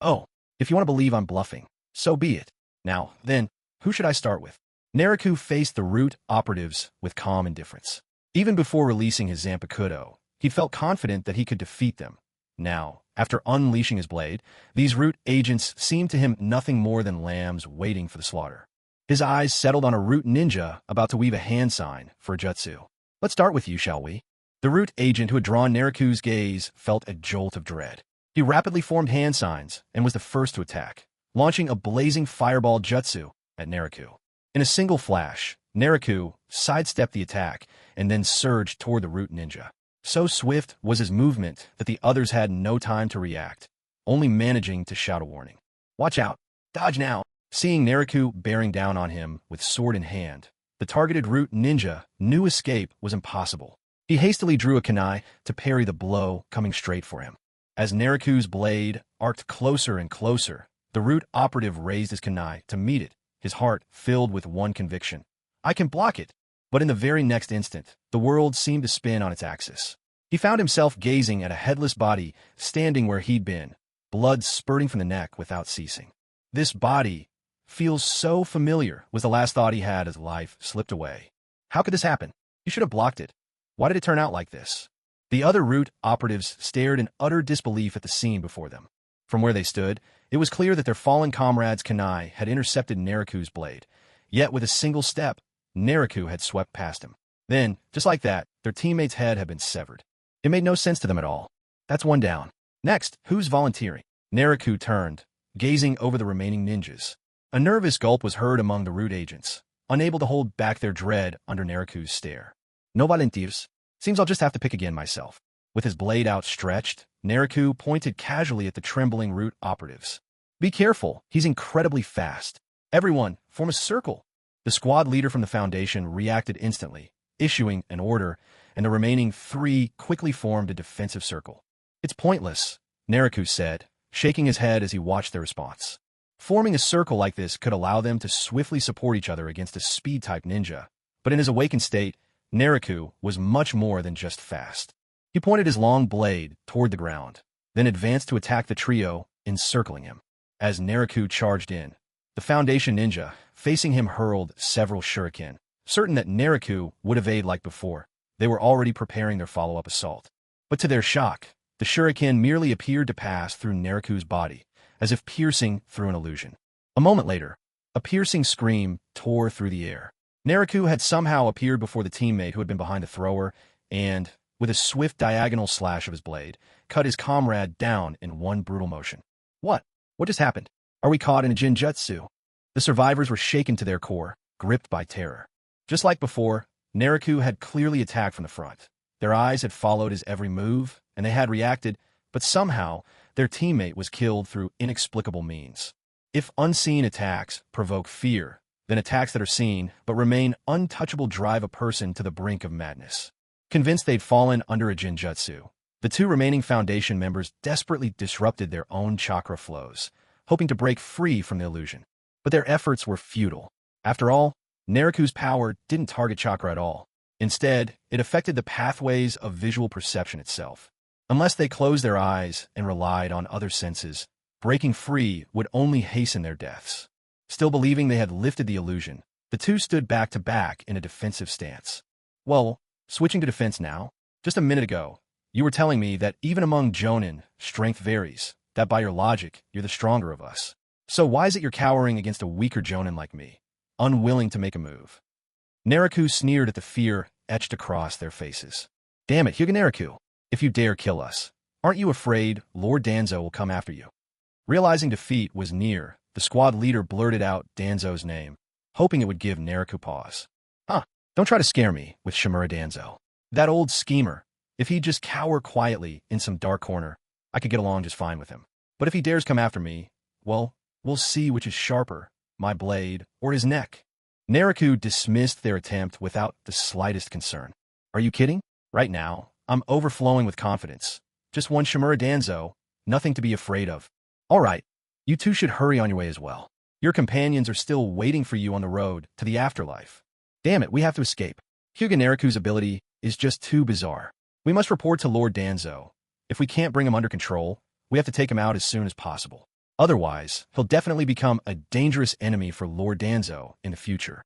Oh, if you want to believe I'm bluffing, so be it. Now, then, who should I start with? Naruto faced the Root operatives with calm indifference. Even before releasing his Zampakudo, he felt confident that he could defeat them. Now, after unleashing his blade, these Root agents seemed to him nothing more than lambs waiting for the slaughter. His eyes settled on a Root ninja about to weave a hand sign for a jutsu. Let's start with you, shall we? The Root agent who had drawn Naruto's gaze felt a jolt of dread. He rapidly formed hand signs and was the first to attack, launching a blazing fireball jutsu at Naruto. In a single flash, Naruto sidestepped the attack and then surged toward the Root ninja. So swift was his movement that the others had no time to react, only managing to shout a warning. Watch out! Dodge now! Seeing Naruto bearing down on him with sword in hand, the targeted Root ninja knew escape was impossible. He hastily drew a kunai to parry the blow coming straight for him. As Naruto's blade arced closer and closer, the Root operative raised his kunai to meet it, his heart filled with one conviction. I can block it! But in the very next instant, the world seemed to spin on its axis. He found himself gazing at a headless body standing where he'd been, blood spurting from the neck without ceasing. This body feels so familiar, was the last thought he had as life slipped away. How could this happen? You should have blocked it. Why did it turn out like this? The other Root operatives stared in utter disbelief at the scene before them. From where they stood, it was clear that their fallen comrade's kunai had intercepted Naruto's blade. Yet with a single step, Naruto had swept past him. Then, just like that, their teammate's head had been severed. It made no sense to them at all. That's one down. Next, who's volunteering? Naruto turned, gazing over the remaining ninjas. A nervous gulp was heard among the Root agents, unable to hold back their dread under Naruto's stare. No volunteers. Seems I'll just have to pick again myself. With his blade outstretched, Naruto pointed casually at the trembling Root operatives. Be careful, he's incredibly fast. Everyone, form a circle. The squad leader from the Foundation reacted instantly, issuing an order, and the remaining three quickly formed a defensive circle. It's pointless, Naruto said, shaking his head as he watched their response. Forming a circle like this could allow them to swiftly support each other against a speed-type ninja, but in his awakened state, Naruto was much more than just fast. He pointed his long blade toward the ground, then advanced to attack the trio, encircling him. As Naruto charged in, the Foundation ninja, facing him, hurled several shuriken. Certain that Naruto would evade like before, they were already preparing their follow-up assault. But to their shock, the shuriken merely appeared to pass through Naruto's body, as if piercing through an illusion. A moment later, a piercing scream tore through the air. Naruto had somehow appeared before the teammate who had been behind the thrower, and, with a swift diagonal slash of his blade, cut his comrade down in one brutal motion. What? What just happened? Are we caught in a jinjutsu? The survivors were shaken to their core, gripped by terror. Just like before, Naruto had clearly attacked from the front. Their eyes had followed his every move, and they had reacted, but somehow their teammate was killed through inexplicable means. If unseen attacks provoke fear, then attacks that are seen but remain untouchable drive a person to the brink of madness. Convinced they'd fallen under a Jinjutsu, the two remaining Foundation members desperately disrupted their own chakra flows, hoping to break free from the illusion. But their efforts were futile. After all, Naruto's power didn't target chakra at all. Instead, it affected the pathways of visual perception itself. Unless they closed their eyes and relied on other senses, breaking free would only hasten their deaths. Still believing they had lifted the illusion, the two stood back to back in a defensive stance. Well, switching to defense now. Just a minute ago, you were telling me that even among Jonin, strength varies, that by your logic, you're the stronger of us. So why is it you're cowering against a weaker Jonin like me, unwilling to make a move? Naruto sneered at the fear etched across their faces. Damn it, Hyuga Naruto, if you dare kill us, aren't you afraid Lord Danzo will come after you? Realizing defeat was near, the squad leader blurted out Danzo's name, hoping it would give Naruto pause. Don't try to scare me with Shimura Danzo. That old schemer. If he'd just cower quietly in some dark corner, I could get along just fine with him. But if he dares come after me, well, we'll see which is sharper, my blade or his neck. Naruto dismissed their attempt without the slightest concern. Are you kidding? Right now, I'm overflowing with confidence. Just one Shimura Danzo, nothing to be afraid of. All right, you two should hurry on your way as well. Your companions are still waiting for you on the road to the afterlife. Damn it, we have to escape. Hyuga Naruto's ability is just too bizarre. We must report to Lord Danzo. If we can't bring him under control, we have to take him out as soon as possible. Otherwise, he'll definitely become a dangerous enemy for Lord Danzo in the future.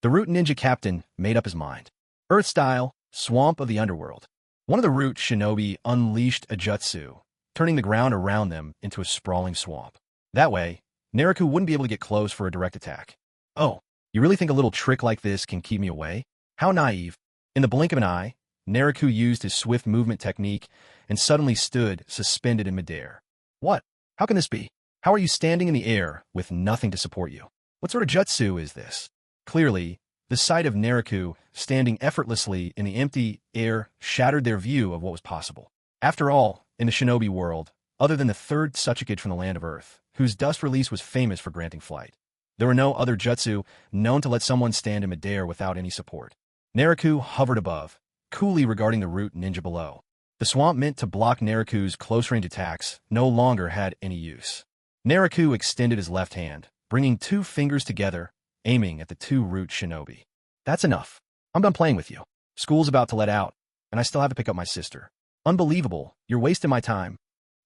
The Root Ninja captain made up his mind. Earth-style, swamp of the underworld. One of the Root shinobi unleashed a jutsu, turning the ground around them into a sprawling swamp. That way, Naruto wouldn't be able to get close for a direct attack. Oh, you really think a little trick like this can keep me away? How naive. In the blink of an eye, Naruto used his swift movement technique and suddenly stood suspended in midair. What? How can this be? How are you standing in the air with nothing to support you? What sort of jutsu is this? Clearly, the sight of Naruto standing effortlessly in the empty air shattered their view of what was possible. After all, in the shinobi world, other than the third Sasuke from the land of Earth, whose dust release was famous for granting flight, there were no other jutsu known to let someone stand in midair without any support. Naruto hovered above, coolly regarding the Root ninja below. The swamp meant to block Naruto's close-range attacks no longer had any use. Naruto extended his left hand, bringing two fingers together, aiming at the two Root shinobi. That's enough. I'm done playing with you. School's about to let out, and I still have to pick up my sister. Unbelievable. You're wasting my time.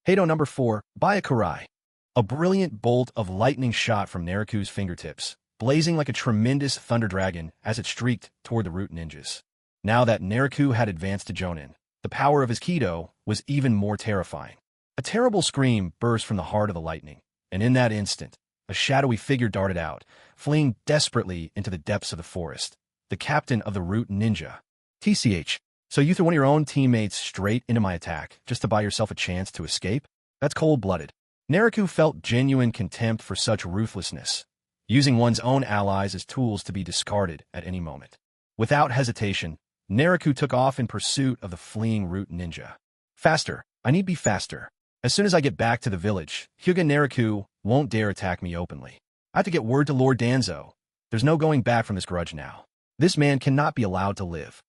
Heido number 4, Byakurai. A brilliant bolt of lightning shot from Naruto's fingertips, blazing like a tremendous thunder dragon as it streaked toward the Root ninjas. Now that Naruto had advanced to Jonin, the power of his Kido was even more terrifying. A terrible scream burst from the heart of the lightning, and in that instant, a shadowy figure darted out, fleeing desperately into the depths of the forest. The captain of the Root ninja. TCH, so you threw one of your own teammates straight into my attack just to buy yourself a chance to escape? That's cold-blooded. Naruto felt genuine contempt for such ruthlessness, using one's own allies as tools to be discarded at any moment. Without hesitation, Naruto took off in pursuit of the fleeing Root ninja. Faster, I need be faster. As soon as I get back to the village, Hyuga Naruto won't dare attack me openly. I have to get word to Lord Danzo. There's no going back from this grudge now. This man cannot be allowed to live.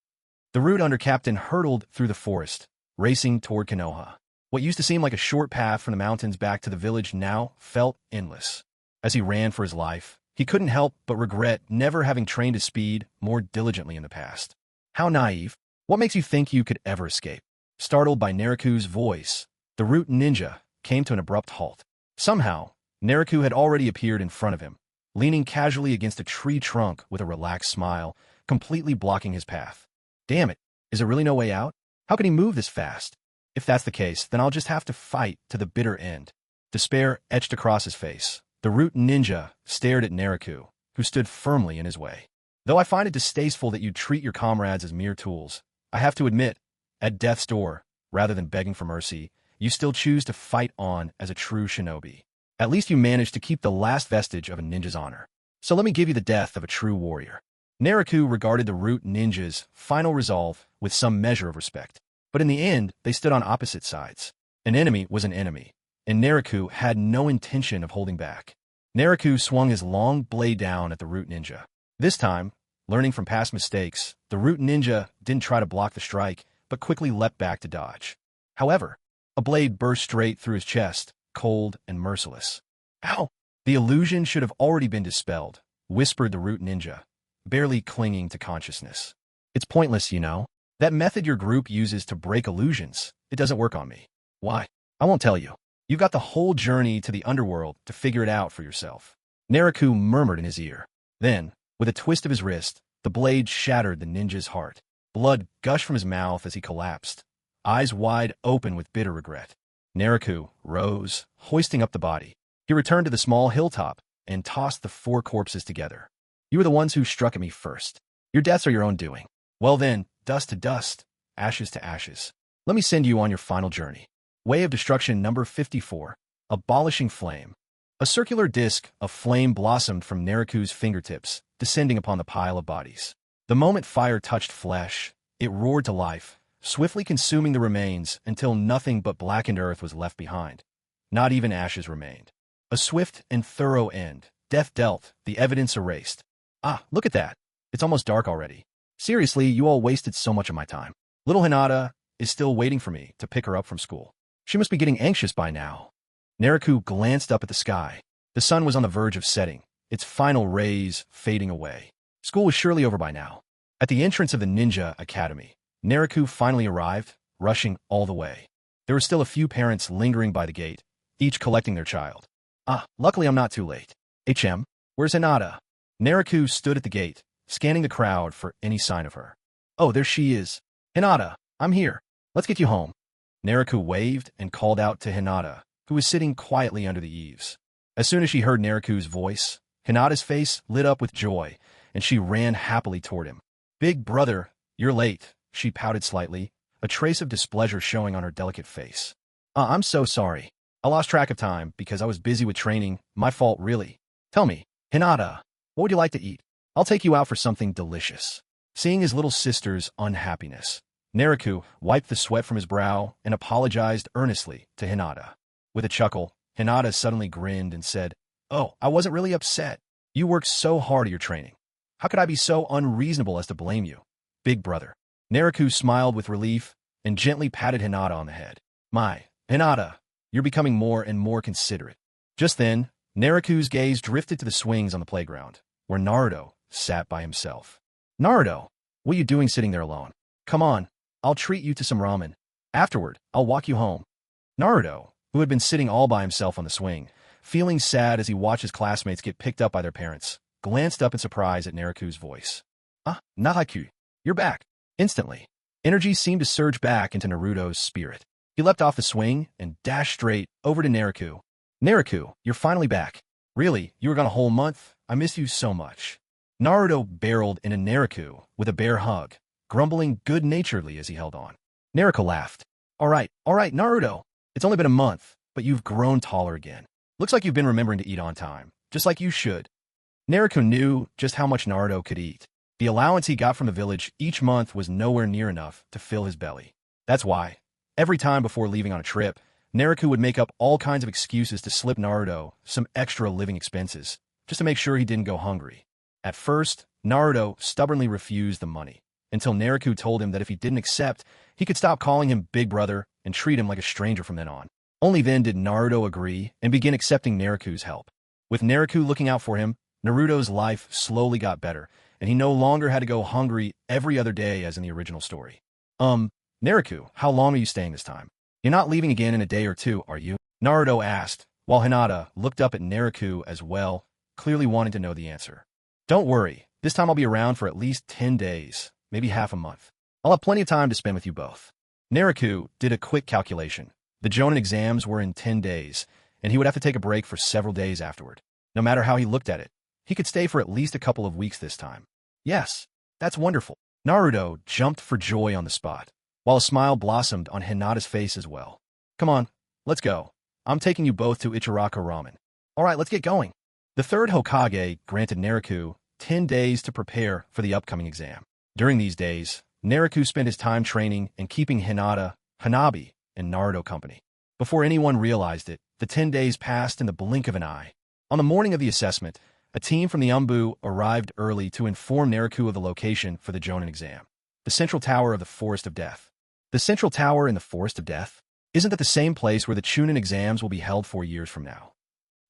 The Root under-captain hurtled through the forest, racing toward Konoha. What used to seem like a short path from the mountains back to the village now felt endless. As he ran for his life, he couldn't help but regret never having trained his speed more diligently in the past. How naive. What makes you think you could ever escape? Startled by Naruto's voice, the Root ninja came to an abrupt halt. Somehow, Naruto had already appeared in front of him, leaning casually against a tree trunk with a relaxed smile, completely blocking his path. Damn it, is there really no way out? How can he move this fast? If that's the case, then I'll just have to fight to the bitter end. Despair etched across his face. The Root ninja stared at Naruto, who stood firmly in his way. Though I find it distasteful that you treat your comrades as mere tools, I have to admit, at death's door, rather than begging for mercy, you still choose to fight on as a true shinobi. At least you managed to keep the last vestige of a ninja's honor. So let me give you the death of a true warrior. Naruto regarded the Root ninja's final resolve with some measure of respect. But in the end, they stood on opposite sides. An enemy was an enemy, and Naruto had no intention of holding back. Naruto swung his long blade down at the Root ninja. This time, learning from past mistakes, the Root ninja didn't try to block the strike, but quickly leapt back to dodge. However, a blade burst straight through his chest, cold and merciless. Ow! The illusion should have already been dispelled, whispered the Root ninja, barely clinging to consciousness. It's pointless, you know. That method your group uses to break illusions, it doesn't work on me. Why? I won't tell you. You've got the whole journey to the underworld to figure it out for yourself. Naruto murmured in his ear. Then, with a twist of his wrist, the blade shattered the ninja's heart. Blood gushed from his mouth as he collapsed, eyes wide open with bitter regret. Naruto rose, hoisting up the body. He returned to the small hilltop and tossed the 4 corpses together. You were the ones who struck at me first. Your deaths are your own doing. Well then, dust to dust, ashes to ashes. Let me send you on your final journey. Way of Destruction number 54, Abolishing Flame. A circular disc of flame blossomed from Naruto's fingertips, descending upon the pile of bodies. The moment fire touched flesh, it roared to life, swiftly consuming the remains until nothing but blackened earth was left behind. Not even ashes remained. A swift and thorough end, death dealt, the evidence erased. Ah, look at that. It's almost dark already. Seriously, you all wasted so much of my time. Little Hinata is still waiting for me to pick her up from school. She must be getting anxious by now. Naruto glanced up at the sky. The sun was on the verge of setting, its final rays fading away. School was surely over by now. At the entrance of the Ninja Academy, Naruto finally arrived, rushing all the way. There were still a few parents lingering by the gate, each collecting their child. Ah, luckily I'm not too late. Where's Hinata? Naruto stood at the gate, scanning the crowd for any sign of her. Oh, there she is. Hinata, I'm here. Let's get you home. Naruto waved and called out to Hinata, who was sitting quietly under the eaves. As soon as she heard Naruto's voice, Hinata's face lit up with joy, and she ran happily toward him. Big brother, you're late, she pouted slightly, a trace of displeasure showing on her delicate face. I'm so sorry. I lost track of time because I was busy with training. My fault, really. Tell me, Hinata, what would you like to eat? I'll take you out for something delicious. Seeing his little sister's unhappiness, Naruto wiped the sweat from his brow and apologized earnestly to Hinata. With a chuckle, Hinata suddenly grinned and said, Oh, I wasn't really upset. You worked so hard at your training. How could I be so unreasonable as to blame you? Big brother. Naruto smiled with relief and gently patted Hinata on the head. My, Hinata, you're becoming more and more considerate. Just then, Naruto's gaze drifted to the swings on the playground, where Naruto sat by himself. Naruto, what are you doing sitting there alone? Come on, I'll treat you to some ramen. Afterward, I'll walk you home. Naruto, who had been sitting all by himself on the swing, feeling sad as he watched his classmates get picked up by their parents, glanced up in surprise at Naruto's voice. Ah, Nahaku, you're back. Instantly, energy seemed to surge back into Naruto's spirit. He leapt off the swing and dashed straight over to Naruto. Naruto, you're finally back. Really, you were gone a whole month? I miss you so much. Naruto barreled into Naruto with a bear hug, grumbling good-naturedly as he held on. Naruto laughed. All right, Naruto. It's only been a month, but you've grown taller again. Looks like you've been remembering to eat on time, just like you should. Naruto knew just how much Naruto could eat. The allowance he got from the village each month was nowhere near enough to fill his belly. That's why, every time before leaving on a trip, Naruto would make up all kinds of excuses to slip Naruto some extra living expenses, just to make sure he didn't go hungry. At first, Naruto stubbornly refused the money, until Naruto told him that if he didn't accept, he could stop calling him Big Brother and treat him like a stranger from then on. Only then did Naruto agree and begin accepting Naruto's help. With Naruto looking out for him, Naruto's life slowly got better, and he no longer had to go hungry every other day as in the original story. Naruto, how long are you staying this time? You're not leaving again in a day or two, are you? Naruto asked, while Hinata looked up at Naruto as well, clearly wanting to know the answer. Don't worry, this time I'll be around for at least 10 days, maybe half a month. I'll have plenty of time to spend with you both. Naruto did a quick calculation. The Jonin exams were in 10 days, and he would have to take a break for several days afterward. No matter how he looked at it, he could stay for at least a couple of weeks this time. Yes, that's wonderful. Naruto jumped for joy on the spot, while a smile blossomed on Hinata's face as well. Come on, let's go. I'm taking you both to Ichiraka Ramen. All right, let's get going. The third Hokage granted Naruto 10 days to prepare for the upcoming exam. During these days, Naruto spent his time training and keeping Hinata, Hanabi, and Naruto company. Before anyone realized it, the 10 days passed in the blink of an eye. On the morning of the assessment, a team from the Umbu arrived early to inform Naruto of the location for the Jonin exam. The Central Tower of the Forest of Death. The Central Tower in the Forest of Death? Isn't that the same place where the Chunin exams will be held 4 years from now?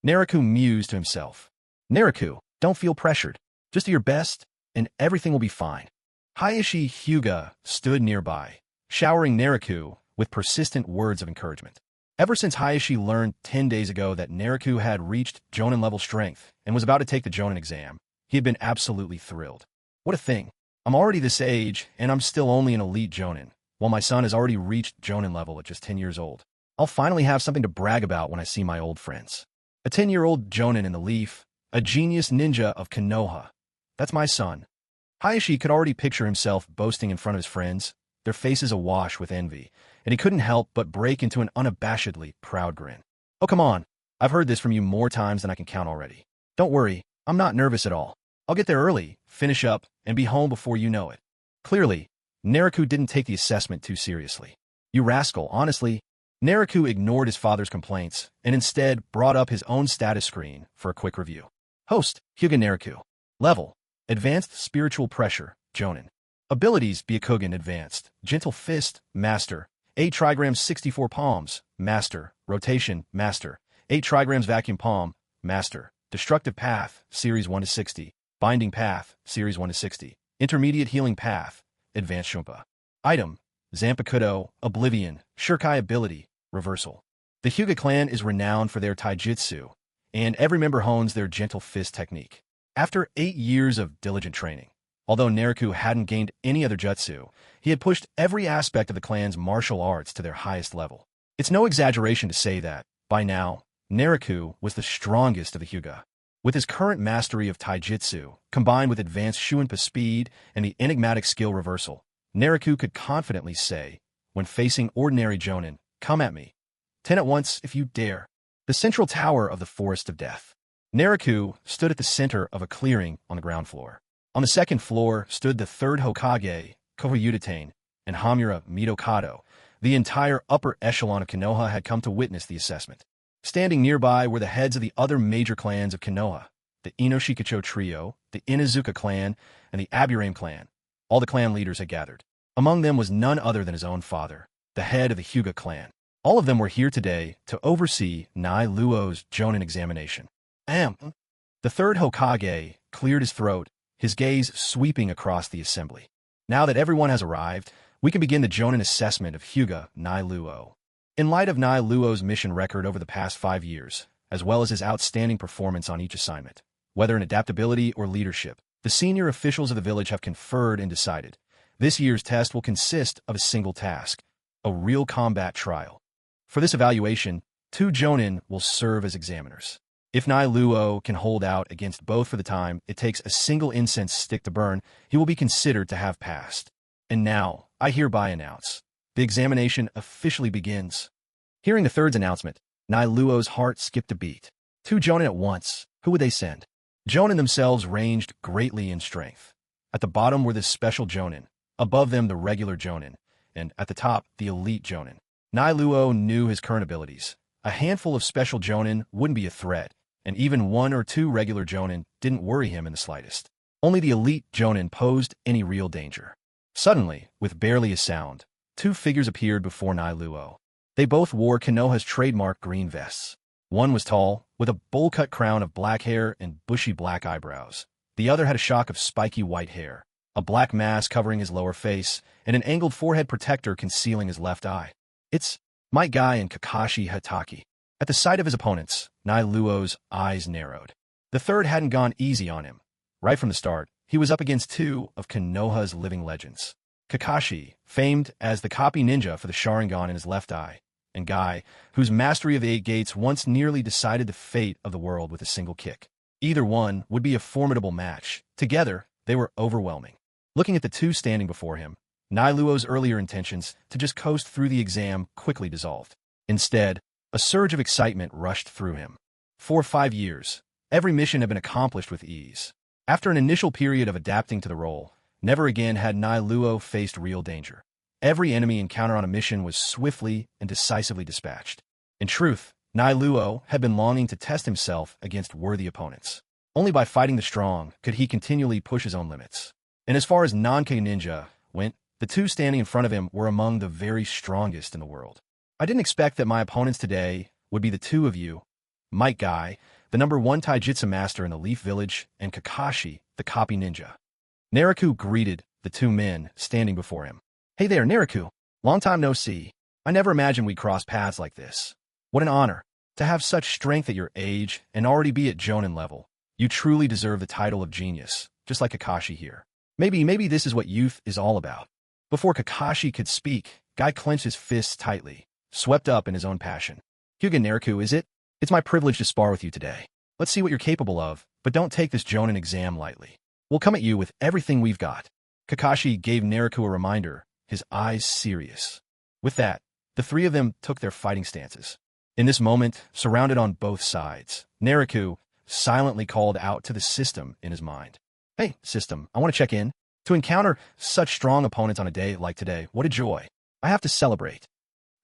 Naruto mused to himself. Naruto, don't feel pressured. Just do your best, and everything will be fine. Hayashi Hyuga stood nearby, showering Naruto with persistent words of encouragement. Ever since Hayashi learned 10 days ago that Naruto had reached Jonin-level strength and was about to take the Jonin exam, he had been absolutely thrilled. What a thing. I'm already this age, and I'm still only an elite Jonin, while my son has already reached Jonin level at just 10 years old. I'll finally have something to brag about when I see my old friends. A 10-year-old Jonin in the Leaf, a genius ninja of Konoha. That's my son. Hayashi could already picture himself boasting in front of his friends, their faces awash with envy, and he couldn't help but break into an unabashedly proud grin. Oh, come on. I've heard this from you more times than I can count already. Don't worry, I'm not nervous at all. I'll get there early, finish up, and be home before you know it. Clearly, Naruto didn't take the assessment too seriously. You rascal, honestly. Naruto ignored his father's complaints and instead brought up his own status screen for a quick review. Host, Hyuga Naruto. Level, Advanced Spiritual Pressure, Jonin. Abilities, Byakugan Advanced, Gentle Fist, Master, 8 trigrams 64 palms, Master, Rotation, Master, 8 trigrams Vacuum Palm, Master, Destructive Path, Series 1-60, Binding Path, Series 1-60, Intermediate Healing Path, Advanced Shumpa. Item, Zampakudo, Oblivion, Shurikai Ability, Reversal. The Hyuga clan is renowned for their taijutsu, and every member hones their Gentle Fist technique. After 8 years of diligent training, although Naruto hadn't gained any other jutsu, he had pushed every aspect of the clan's martial arts to their highest level. It's no exaggeration to say that, by now, Naruto was the strongest of the Hyuga. With his current mastery of taijutsu, combined with advanced Shuinpa speed and the enigmatic skill reversal, Naruto could confidently say, when facing ordinary Jonin, come at me. 10 at once if you dare. The Central Tower of the Forest of Death. Naruto stood at the center of a clearing on the ground floor. On the second floor stood the third Hokage, Kohyudatane, and Hamura Midokado. The entire upper echelon of Konoha had come to witness the assessment. Standing nearby were the heads of the other major clans of Konoha, the Inoshikacho Trio, the Inuzuka clan, and the Aburame clan. All the clan leaders had gathered. Among them was none other than his own father, the head of the Hyuga clan. All of them were here today to oversee Nai Luo's Jonin examination. The third Hokage cleared his throat, his gaze sweeping across the assembly. Now that everyone has arrived, we can begin the Jonin assessment of Hyuga Nai Luo. In light of Nai Luo's mission record over the past 5 years, as well as his outstanding performance on each assignment, whether in adaptability or leadership, the senior officials of the village have conferred and decided. This year's test will consist of a single task, a real combat trial. For this evaluation, 2 Jonin will serve as examiners. If Nai Luo can hold out against both for the time it takes a single incense stick to burn, he will be considered to have passed. And now, I hereby announce, the examination officially begins. Hearing the third's announcement, Nai Luo's heart skipped a beat. 2 Jonin at once. Who would they send? Jonin themselves ranged greatly in strength. At the bottom were the special Jonin, above them the regular Jonin, and at the top the elite Jonin. Nai Luo knew his current abilities. A handful of special Jonin wouldn't be a threat, and even 1 or 2 regular Jonin didn't worry him in the slightest. Only the elite Jonin posed any real danger. Suddenly, with barely a sound, 2 figures appeared before Nai Luo. They both wore Konoha's trademark green vests. One was tall, with a bowl-cut crown of black hair and bushy black eyebrows. The other had a shock of spiky white hair, a black mask covering his lower face, and an angled forehead protector concealing his left eye. It's Might Guy and Kakashi Hatake. At the sight of his opponents, Nai Luo's eyes narrowed. The third hadn't gone easy on him. Right from the start, he was up against 2 of Konoha's living legends. Kakashi, famed as the copy ninja for the Sharingan in his left eye, and Guy, whose mastery of the 8 gates once nearly decided the fate of the world with a single kick. Either one would be a formidable match. Together, they were overwhelming. Looking at the 2 standing before him, Nai Luo's earlier intentions to just coast through the exam quickly dissolved. Instead, a surge of excitement rushed through him. For 5 years, Every mission had been accomplished with ease. After an initial period of adapting to the role, never again had Nai Luo faced real danger. Every enemy encounter on a mission was swiftly and decisively dispatched. In truth, Nai Luo had been longing to test himself against worthy opponents. Only by fighting the strong could he continually push his own limits. And as far as non-Kage ninja went, the two standing in front of him were among the very strongest in the world. I didn't expect that my opponents today would be the two of you, Might Guy, the #1 taijutsu master in the Leaf Village, and Kakashi, the copy ninja. Naruto greeted the two men standing before him. Hey there, Naruto. Long time no see. I never imagined we'd cross paths like this. What an honor to have such strength at your age and already be at Jonin level. You truly deserve the title of genius, just like Kakashi here. Maybe this is what youth is all about. Before Kakashi could speak, Guy clenched his fists tightly, swept up in his own passion. Hyuga Naruto, is it? It's my privilege to spar with you today. Let's see what you're capable of, but don't take this Jonin exam lightly. We'll come at you with everything we've got. Kakashi gave Naruto a reminder, his eyes serious. With that, the three of them took their fighting stances. In this moment, surrounded on both sides, Naruto silently called out to the system in his mind. Hey, system, I want to check in. To encounter such strong opponents on a day like today, what a joy. I have to celebrate.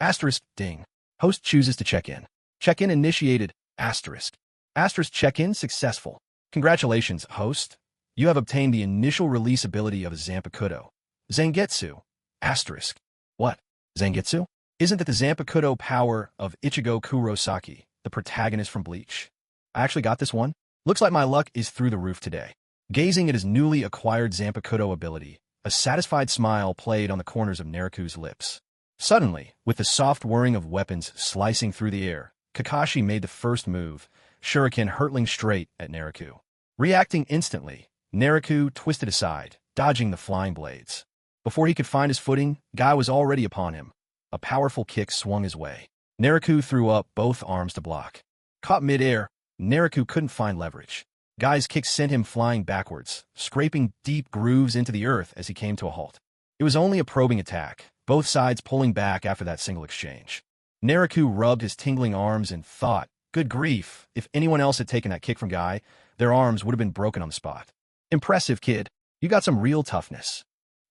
Asterisk, ding. Host chooses to check in. Check-in initiated, asterisk. Asterisk check-in successful. Congratulations, host. You have obtained the initial release ability of Zampakudo. Zangetsu, asterisk. What? Zangetsu? Isn't that the Zampakudo power of Ichigo Kurosaki, the protagonist from Bleach? I actually got this one. Looks like my luck is through the roof today. Gazing at his newly acquired Zampakudo ability, a satisfied smile played on the corners of Naruto's lips. Suddenly, with the soft whirring of weapons slicing through the air, Kakashi made the first move, shuriken hurtling straight at Naruto. Reacting instantly, Naruto twisted aside, dodging the flying blades. Before he could find his footing, Guy was already upon him. A powerful kick swung his way. Naruto threw up both arms to block. Caught mid-air, Naruto couldn't find leverage. Guy's kick sent him flying backwards, scraping deep grooves into the earth as he came to a halt. It was only a probing attack, both sides pulling back after that single exchange. Naruto rubbed his tingling arms and thought, good grief, if anyone else had taken that kick from Guy, their arms would have been broken on the spot. Impressive, kid. You got some real toughness.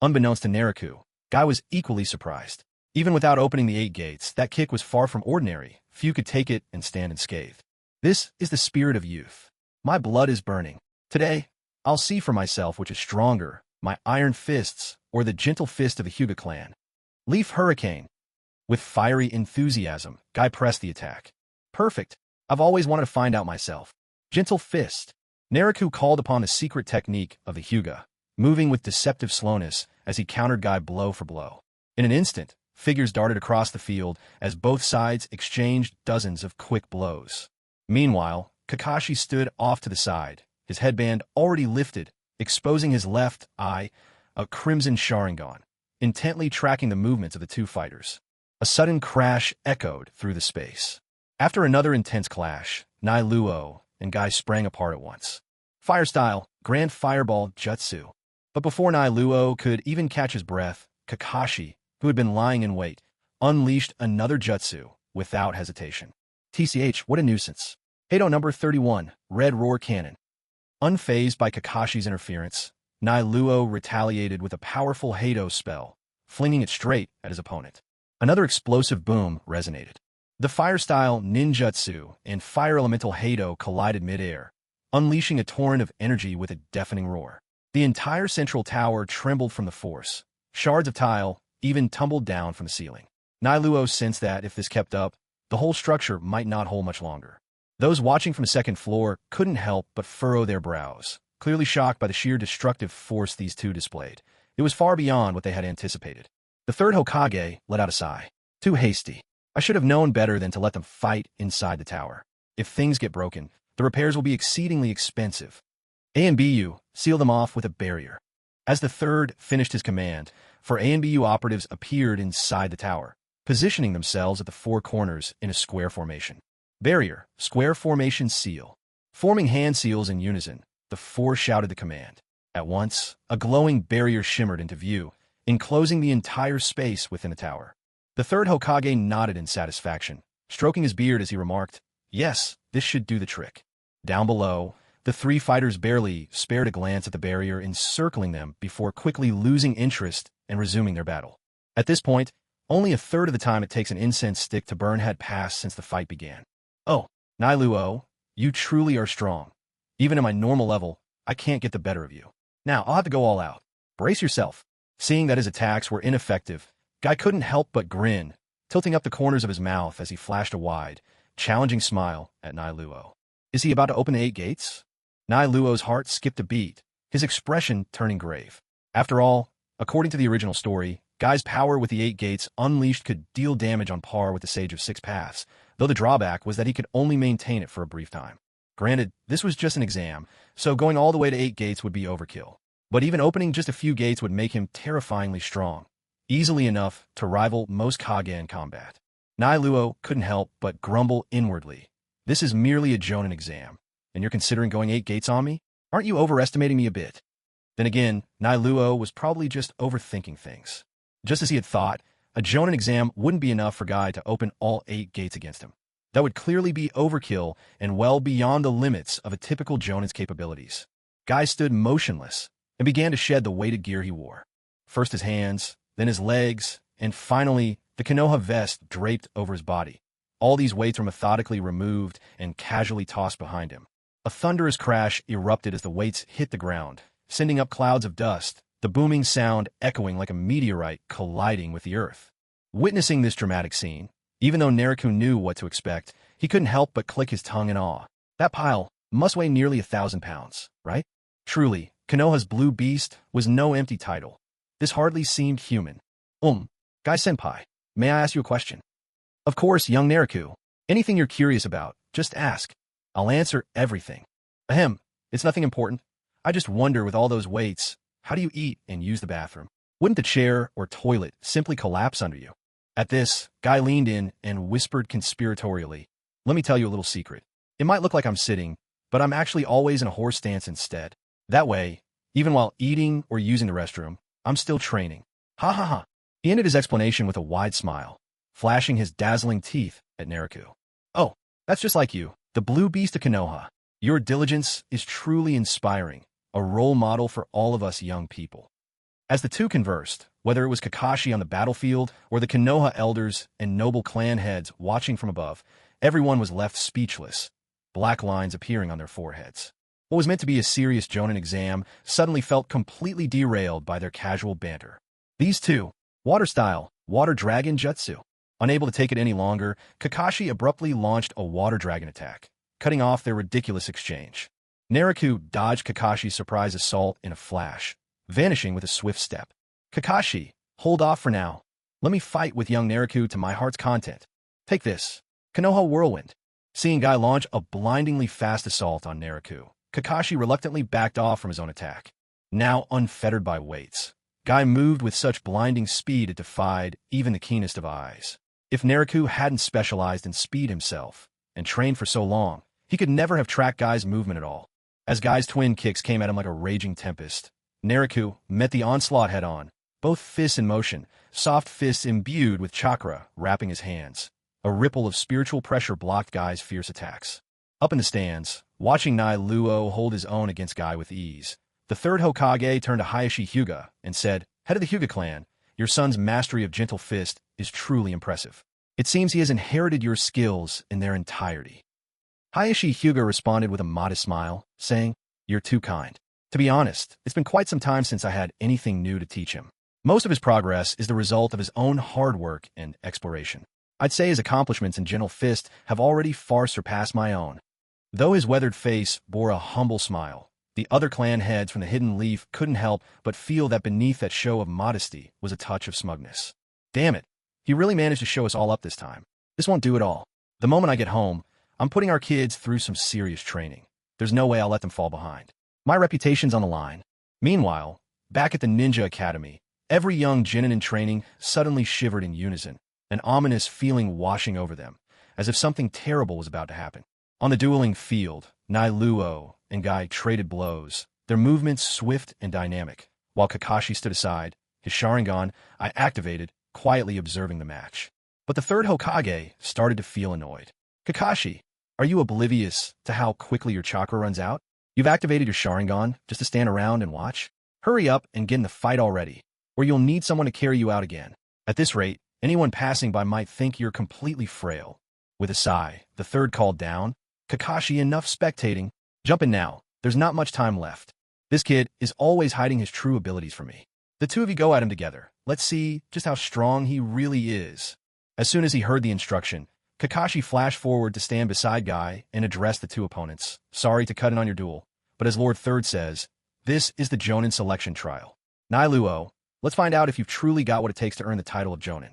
Unbeknownst to Naruto, Guy was equally surprised. Even without opening the 8 gates, that kick was far from ordinary. Few could take it and stand unscathed. This is the spirit of youth. My blood is burning. Today, I'll see for myself which is stronger, my iron fists or the gentle fist of the Hyuga clan. Leaf Hurricane. With fiery enthusiasm, Guy pressed the attack. Perfect. I've always wanted to find out myself. Gentle fist. Naruto called upon the secret technique of the Hyuga, moving with deceptive slowness as he countered Guy blow for blow. In an instant, figures darted across the field as both sides exchanged dozens of quick blows. Meanwhile, Kakashi stood off to the side, his headband already lifted, exposing his left eye, a crimson Sharingan, intently tracking the movements of the two fighters. A sudden crash echoed through the space. After another intense clash, Nai Luo and Guy sprang apart at once. Fire style, Grand Fireball Jutsu. But before Nai Luo could even catch his breath, Kakashi, who had been lying in wait, unleashed another jutsu without hesitation. TCH, what a nuisance. Heido number 31, Red Roar Cannon. Unfazed by Kakashi's interference, Nai Luo retaliated with a powerful Heido spell, flinging it straight at his opponent. Another explosive boom resonated. The fire-style ninjutsu and fire elemental Heido collided mid-air, unleashing a torrent of energy with a deafening roar. The entire central tower trembled from the force. Shards of tile even tumbled down from the ceiling. Nai Luo sensed that if this kept up, the whole structure might not hold much longer. Those watching from the second floor couldn't help but furrow their brows, clearly shocked by the sheer destructive force these two displayed. It was far beyond what they had anticipated. The third Hokage let out a sigh. Too hasty. I should have known better than to let them fight inside the tower. If things get broken, the repairs will be exceedingly expensive. A and BU seal them off with a barrier. As the third finished his command, 4 A and BU operatives appeared inside the tower, positioning themselves at the 4 corners in a square formation. Barrier, square formation seal. Forming hand seals in unison, the 4 shouted the command. At once, a glowing barrier shimmered into view, enclosing the entire space within the tower. The third Hokage nodded in satisfaction, stroking his beard as he remarked, "Yes, this should do the trick." Down below, the three fighters barely spared a glance at the barrier encircling them before quickly losing interest and resuming their battle. At this point, only a third of the time it takes an incense stick to burn had passed since the fight began. Oh, Nailuo, you truly are strong. Even at my normal level, I can't get the better of you. Now, I'll have to go all out. Brace yourself. Seeing that his attacks were ineffective, Guy couldn't help but grin, tilting up the corners of his mouth as he flashed a wide, challenging smile at Nailuo. Is he about to open the 8 gates? Nailuo's heart skipped a beat, his expression turning grave. After all, according to the original story, Guy's power with the 8 gates unleashed could deal damage on par with the Sage of 6 Paths, though the drawback was that he could only maintain it for a brief time. Granted, this was just an exam, so going all the way to 8 gates would be overkill. But even opening just a few gates would make him terrifyingly strong, easily enough to rival most Kage in combat. Nailuo couldn't help but grumble inwardly. This is merely a Jonin exam, and you're considering going 8 gates on me? Aren't you overestimating me a bit? Then again, Nailuo was probably just overthinking things. Just as he had thought, a Jonin exam wouldn't be enough for Guy to open all 8 gates against him. That would clearly be overkill and well beyond the limits of a typical Jonin's capabilities. Guy stood motionless and began to shed the weighted gear he wore. First his hands, then his legs, and finally the Konoha vest draped over his body. All these weights were methodically removed and casually tossed behind him. A thunderous crash erupted as the weights hit the ground, sending up clouds of dust, the booming sound echoing like a meteorite colliding with the earth. Witnessing this dramatic scene, even though Naruto knew what to expect, he couldn't help but click his tongue in awe. That pile must weigh nearly 1,000 pounds, right? Truly, Konoha's blue beast was no empty title. This hardly seemed human. Guy-senpai, may I ask you a question? Of course, young Naruto. Anything you're curious about, just ask. I'll answer everything. Ahem, it's nothing important. I just wonder with all those weights, how do you eat and use the bathroom? Wouldn't the chair or toilet simply collapse under you? At this, Guy leaned in and whispered conspiratorially, let me tell you a little secret. It might look like I'm sitting, but I'm actually always in a horse stance instead. That way, even while eating or using the restroom, I'm still training. Ha ha ha. He ended his explanation with a wide smile, flashing his dazzling teeth at Naruto. Oh, that's just like you, the blue beast of Konoha. Your diligence is truly inspiring, a role model for all of us young people. As the two conversed, whether it was Kakashi on the battlefield or the Konoha elders and noble clan heads watching from above, everyone was left speechless, black lines appearing on their foreheads. What was meant to be a serious Jonin exam suddenly felt completely derailed by their casual banter. These two, water-style, water dragon jutsu. Unable to take it any longer, Kakashi abruptly launched a water dragon attack, cutting off their ridiculous exchange. Naruto dodged Kakashi's surprise assault in a flash, vanishing with a swift step. Kakashi, hold off for now. Let me fight with young Naruto to my heart's content. Take this. Konoha Whirlwind. Seeing Guy launch a blindingly fast assault on Naruto, Kakashi reluctantly backed off from his own attack. Now unfettered by weights, Guy moved with such blinding speed it defied even the keenest of eyes. If Naruto hadn't specialized in speed himself and trained for so long, he could never have tracked Guy's movement at all. As Guy's twin kicks came at him like a raging tempest, Naruto met the onslaught head-on, both fists in motion, soft fists imbued with chakra wrapping his hands. A ripple of spiritual pressure blocked Guy's fierce attacks. Up in the stands, watching Nailuo hold his own against Guy with ease, the third Hokage turned to Hayashi Hyuga and said, Head of the Hyuga clan, your son's mastery of gentle fist is truly impressive. It seems he has inherited your skills in their entirety. Hayashi Hyuga responded with a modest smile, saying, You're too kind. To be honest, it's been quite some time since I had anything new to teach him. Most of his progress is the result of his own hard work and exploration. I'd say his accomplishments in gentle fist have already far surpassed my own. Though his weathered face bore a humble smile, the other clan heads from the Hidden Leaf couldn't help but feel that beneath that show of modesty was a touch of smugness. Damn it, he really managed to show us all up this time. This won't do it all. The moment I get home, I'm putting our kids through some serious training. There's no way I'll let them fall behind. My reputation's on the line. Meanwhile, back at the Ninja Academy, every young genin in training suddenly shivered in unison, an ominous feeling washing over them, as if something terrible was about to happen. On the dueling field, Nailuo and Guy traded blows, their movements swift and dynamic. While Kakashi stood aside, his Sharingan I activated, quietly observing the match. But the third Hokage started to feel annoyed. Kakashi, Are you oblivious to how quickly your chakra runs out? You've activated your Sharingan just to stand around and watch? Hurry up and get in the fight already, or you'll need someone to carry you out again. At this rate, anyone passing by might think you're completely frail. With a sigh, the third called down, Kakashi, enough spectating. Jump in now. There's not much time left. This kid is always hiding his true abilities from me. The two of you go at him together. Let's see just how strong he really is. As soon as he heard the instruction, Kakashi flashed forward to stand beside Guy and address the two opponents. Sorry to cut in on your duel, but as Lord Third says, this is the Jonin selection trial. Nailuo, let's find out if you've truly got what it takes to earn the title of Jonin.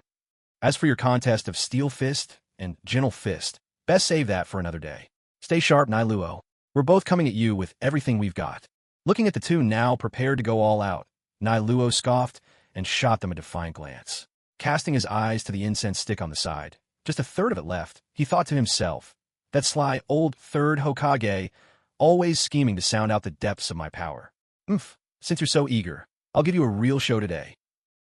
As for your contest of Steel Fist and Gentle Fist, best save that for another day. Stay sharp, Nailuo. We're both coming at you with everything we've got. Looking at the two now prepared to go all out, Nailuo scoffed and shot them a defiant glance. Casting his eyes to the incense stick on the side, just a third of it left, he thought to himself, that sly old third Hokage, always scheming to sound out the depths of my power. Since you're so eager, I'll give you a real show today.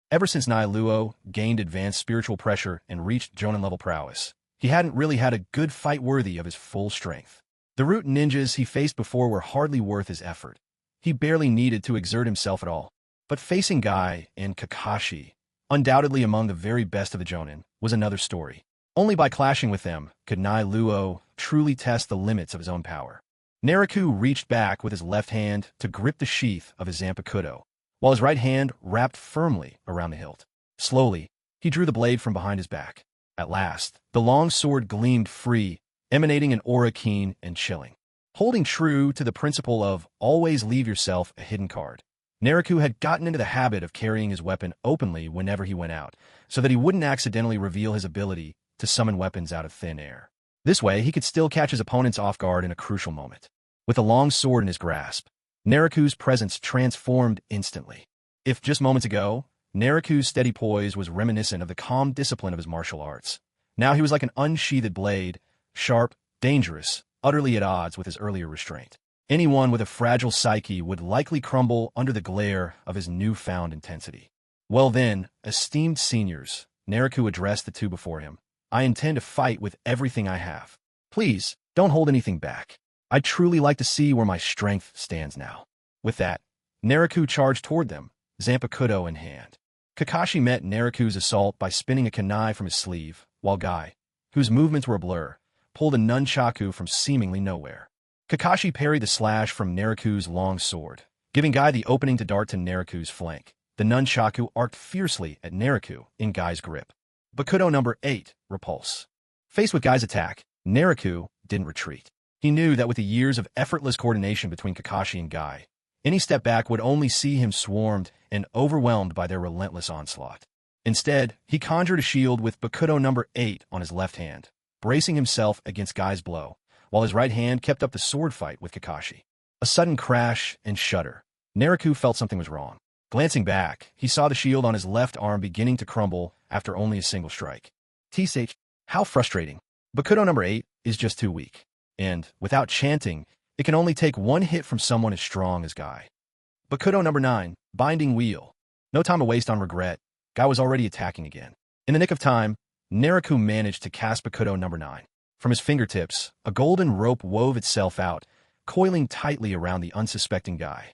Ever since Nailuo gained advanced spiritual pressure and reached Jonin-level prowess, he hadn't really had a good fight worthy of his full strength. The root ninjas he faced before were hardly worth his effort. He barely needed to exert himself at all. But facing Guy and Kakashi, undoubtedly among the very best of the Jonin, was another story. Only by clashing with them could Nailuo truly test the limits of his own power. Naruto reached back with his left hand to grip the sheath of his Zampakudo, while his right hand wrapped firmly around the hilt. Slowly, he drew the blade from behind his back. At last, the long sword gleamed free, emanating an aura keen and chilling. Holding true to the principle of always leave yourself a hidden card, Naruto had gotten into the habit of carrying his weapon openly whenever he went out, so that he wouldn't accidentally reveal his ability to summon weapons out of thin air. This way, he could still catch his opponents off guard in a crucial moment. With a long sword in his grasp, Naruto's presence transformed instantly. If just moments ago, Naruto's steady poise was reminiscent of the calm discipline of his martial arts, now he was like an unsheathed blade, sharp, dangerous, utterly at odds with his earlier restraint. Anyone with a fragile psyche would likely crumble under the glare of his newfound intensity. Well then, esteemed seniors, Naruto addressed the two before him. I intend to fight with everything I have. Please, don't hold anything back. I'd truly like to see where my strength stands now. With that, Naruto charged toward them, Zampakudo in hand. Kakashi met Naruto's assault by spinning a kunai from his sleeve, while Guy, whose movements were a blur, pulled a nunchaku from seemingly nowhere. Kakashi parried the slash from Naruto's long sword, giving Guy the opening to dart to Naruto's flank. The nunchaku arced fiercely at Naruto in Guy's grip. Bakudo number 8, repulse. Faced with Guy's attack, Naruto didn't retreat. He knew that with the years of effortless coordination between Kakashi and Guy, any step back would only see him swarmed and overwhelmed by their relentless onslaught. Instead, he conjured a shield with Bakudo number 8 on his left hand, bracing himself against Guy's blow, while his right hand kept up the sword fight with Kakashi. A sudden crash and shudder. Naruto felt something was wrong. Glancing back, he saw the shield on his left arm beginning to crumble after only a single strike. TSH, how frustrating. Bakudo number 8 is just too weak. And, without chanting, it can only take one hit from someone as strong as Guy. Bakudo number 9, binding wheel. No time to waste on regret. Guy was already attacking again. In the nick of time, Naruto managed to cast Bakudo number 9. From his fingertips, a golden rope wove itself out, coiling tightly around the unsuspecting Guy.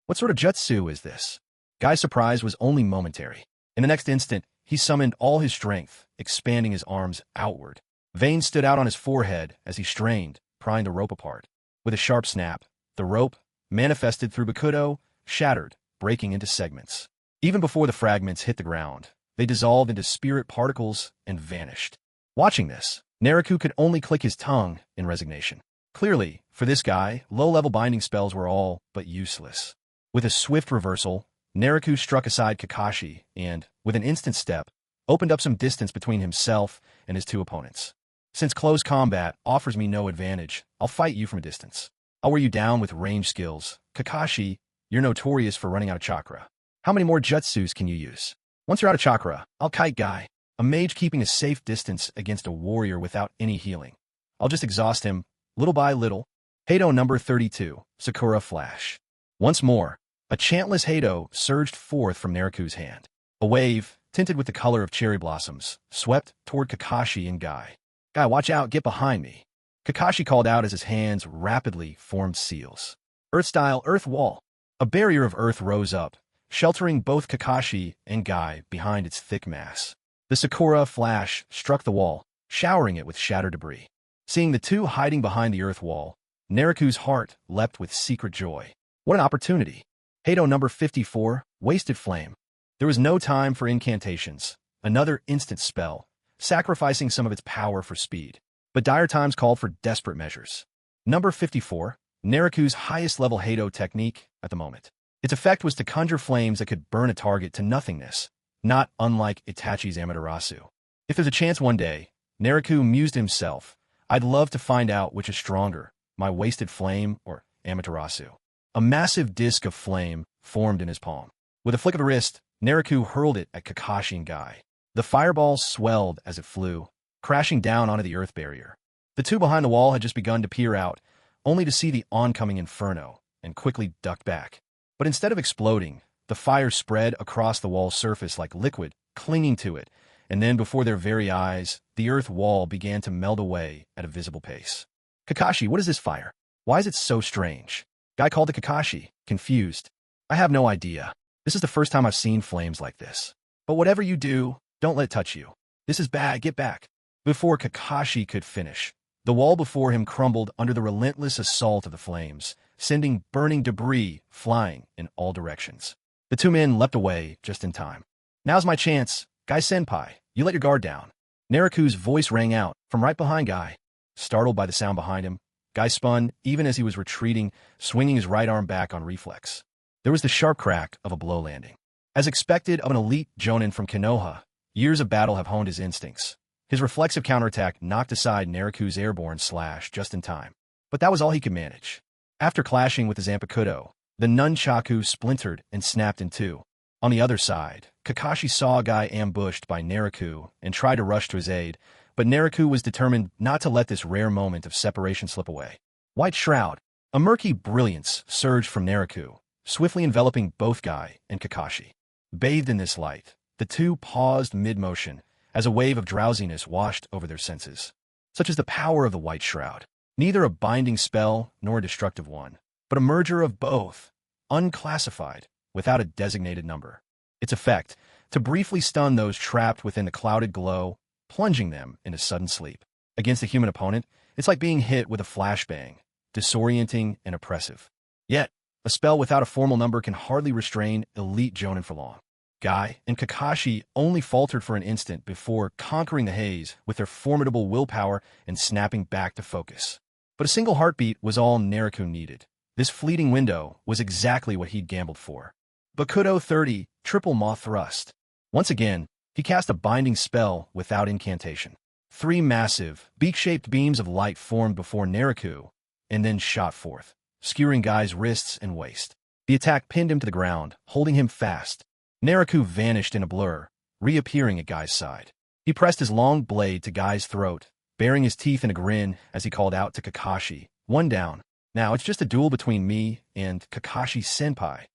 What sort of jutsu is this? Guy's surprise was only momentary. In the next instant, he summoned all his strength, expanding his arms outward. Veins stood out on his forehead as he strained, prying the rope apart. With a sharp snap, the rope, manifested through Bakudo, shattered, breaking into segments. Even before the fragments hit the ground, they dissolved into spirit particles and vanished. Watching this, Naruto could only click his tongue in resignation. Clearly, for this guy, low-level binding spells were all but useless. With a swift reversal, Naruto struck aside Kakashi and, with an instant step, opened up some distance between himself and his two opponents. Since close combat offers me no advantage, I'll fight you from a distance. I'll wear you down with range skills. Kakashi, you're notorious for running out of chakra. How many more jutsus can you use? Once you're out of chakra, I'll kite Guy, a mage keeping a safe distance against a warrior without any healing. I'll just exhaust him, little by little. Ido number 32, Sakura Flash. Once more, a chantless Ido surged forth from Naruto's hand. A wave, tinted with the color of cherry blossoms, swept toward Kakashi and Guy. Guy, watch out, get behind me. Kakashi called out as his hands rapidly formed seals. Earth-style earth wall. A barrier of earth rose up, sheltering both Kakashi and Guy behind its thick mass. The Sakura flash struck the wall, showering it with shattered debris. Seeing the two hiding behind the earth wall, Nariku's heart leapt with secret joy. What an opportunity! Heido number 54, Wasted Flame. There was no time for incantations. Another instant spell, sacrificing some of its power for speed. But dire times called for desperate measures. Number 54, Nariku's highest-level Heido technique at the moment. Its effect was to conjure flames that could burn a target to nothingness, not unlike Itachi's Amaterasu. If there's a chance one day, Nariku mused himself, I'd love to find out which is stronger, my Wasted Flame or Amaterasu. A massive disc of flame formed in his palm. With a flick of the wrist, Nariku hurled it at Kakashi and Guy. The fireball swelled as it flew, crashing down onto the earth barrier. The two behind the wall had just begun to peer out, only to see the oncoming inferno, and quickly ducked back. But instead of exploding, the fire spread across the wall's surface like liquid, clinging to it, and then before their very eyes, the earth wall began to melt away at a visible pace. Kakashi, what is this fire? Why is it so strange? Guy called to Kakashi, confused. I have no idea. This is the first time I've seen flames like this. But whatever you do, don't let it touch you. This is bad, get back. Before Kakashi could finish, the wall before him crumbled under the relentless assault of the flames, sending burning debris flying in all directions. The two men leapt away just in time. Now's my chance. Guy-senpai, you let your guard down. Nariku's voice rang out from right behind Guy. Startled by the sound behind him, Guy spun even as he was retreating, swinging his right arm back on reflex. There was the sharp crack of a blow landing. As expected of an elite jonin from Konoha, years of battle have honed his instincts. His reflexive counterattack knocked aside Nariku's airborne slash just in time. But that was all he could manage. After clashing with the Zampakudo, the nunchaku splintered and snapped in two. On the other side, Kakashi saw a guy ambushed by Nariku and tried to rush to his aid, but Nariku was determined not to let this rare moment of separation slip away. White Shroud. A murky brilliance surged from Nariku, swiftly enveloping both Guy and Kakashi. Bathed in this light, the two paused mid-motion as a wave of drowsiness washed over their senses. Such is the power of the White Shroud. Neither a binding spell nor a destructive one, but a merger of both, unclassified, without a designated number. Its effect, to briefly stun those trapped within the clouded glow, plunging them into sudden sleep. Against a human opponent, it's like being hit with a flashbang, disorienting and oppressive. Yet, a spell without a formal number can hardly restrain elite jonin for long. Guy and Kakashi only faltered for an instant before conquering the haze with their formidable willpower and snapping back to focus. But a single heartbeat was all Nariku needed. This fleeting window was exactly what he'd gambled for. Bakudo 30, Triple Moth Thrust. Once again, he cast a binding spell without incantation. 3 massive, beak-shaped beams of light formed before Nariku, and then shot forth, skewering Guy's wrists and waist. The attack pinned him to the ground, holding him fast. Nariku vanished in a blur, reappearing at Guy's side. He pressed his long blade to Guy's throat, baring his teeth in a grin as he called out to Kakashi, "One down. Now it's just a duel between me and Kakashi-senpai."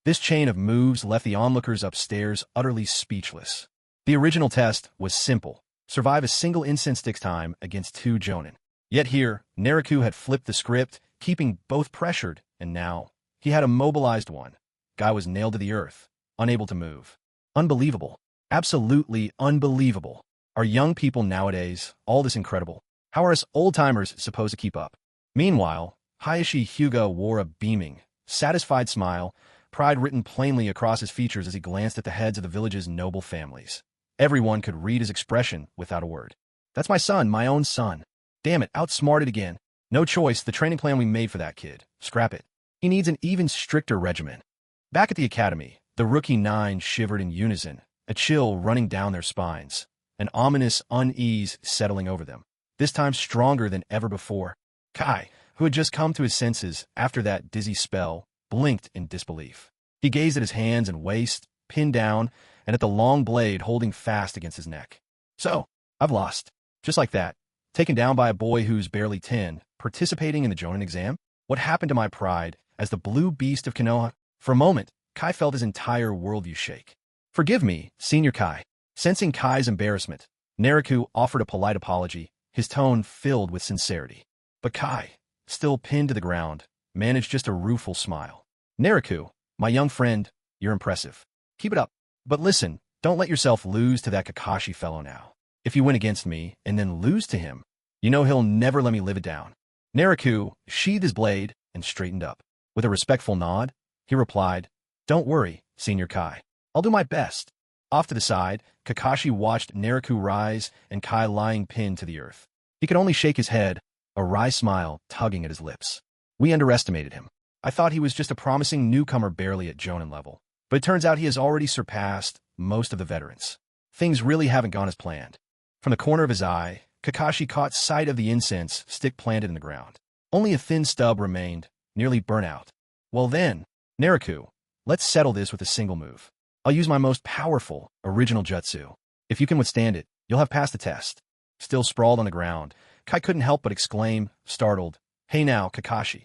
This chain of moves left the onlookers upstairs utterly speechless. The original test was simple: survive a single incense stick's time against 2 jonin. Yet here, Nariku had flipped the script, keeping both pressured, and now he had immobilized one. Guy was nailed to the earth, unable to move. Unbelievable. Absolutely unbelievable. Are young people nowadays all this incredible? How are us old-timers supposed to keep up? Meanwhile, Hayashi Hyuga wore a beaming, satisfied smile, pride written plainly across his features as he glanced at the heads of the village's noble families. Everyone could read his expression without a word. That's my son, my own son. Damn it, outsmarted again. No choice, the training plan we made for that kid. Scrap it. He needs an even stricter regimen. Back at the academy, the rookie 9 shivered in unison, a chill running down their spines, an ominous unease settling over them, this time stronger than ever before. Kai, who had just come to his senses after that dizzy spell, blinked in disbelief. He gazed at his hands and waist, pinned down, and at the long blade holding fast against his neck. So, I've lost. Just like that. Taken down by a boy who's barely 10, participating in the Jonin exam? What happened to my pride as the blue beast of Konoha? For a moment, Kai felt his entire worldview shake. Forgive me, Senior Kai. Sensing Kai's embarrassment, Nariku offered a polite apology, his tone filled with sincerity. But Kai, still pinned to the ground, managed just a rueful smile. Naruto, my young friend, you're impressive. Keep it up. But listen, don't let yourself lose to that Kakashi fellow now. If you win against me and then lose to him, you know he'll never let me live it down. Naruto sheathed his blade and straightened up. With a respectful nod, he replied, Don't worry, Senior Kai. I'll do my best. Off to the side, Kakashi watched Naruto rise and Kai lying pinned to the earth. He could only shake his head, a wry smile tugging at his lips. We underestimated him. I thought he was just a promising newcomer barely at Jonin level. But it turns out he has already surpassed most of the veterans. Things really haven't gone as planned. From the corner of his eye, Kakashi caught sight of the incense stick planted in the ground. Only a thin stub remained, nearly burnt out. Well then, Naruto, let's settle this with a single move. I'll use my most powerful, original jutsu. If you can withstand it, you'll have passed the test. Still sprawled on the ground, Kai couldn't help but exclaim, startled, Hey now, Kakashi.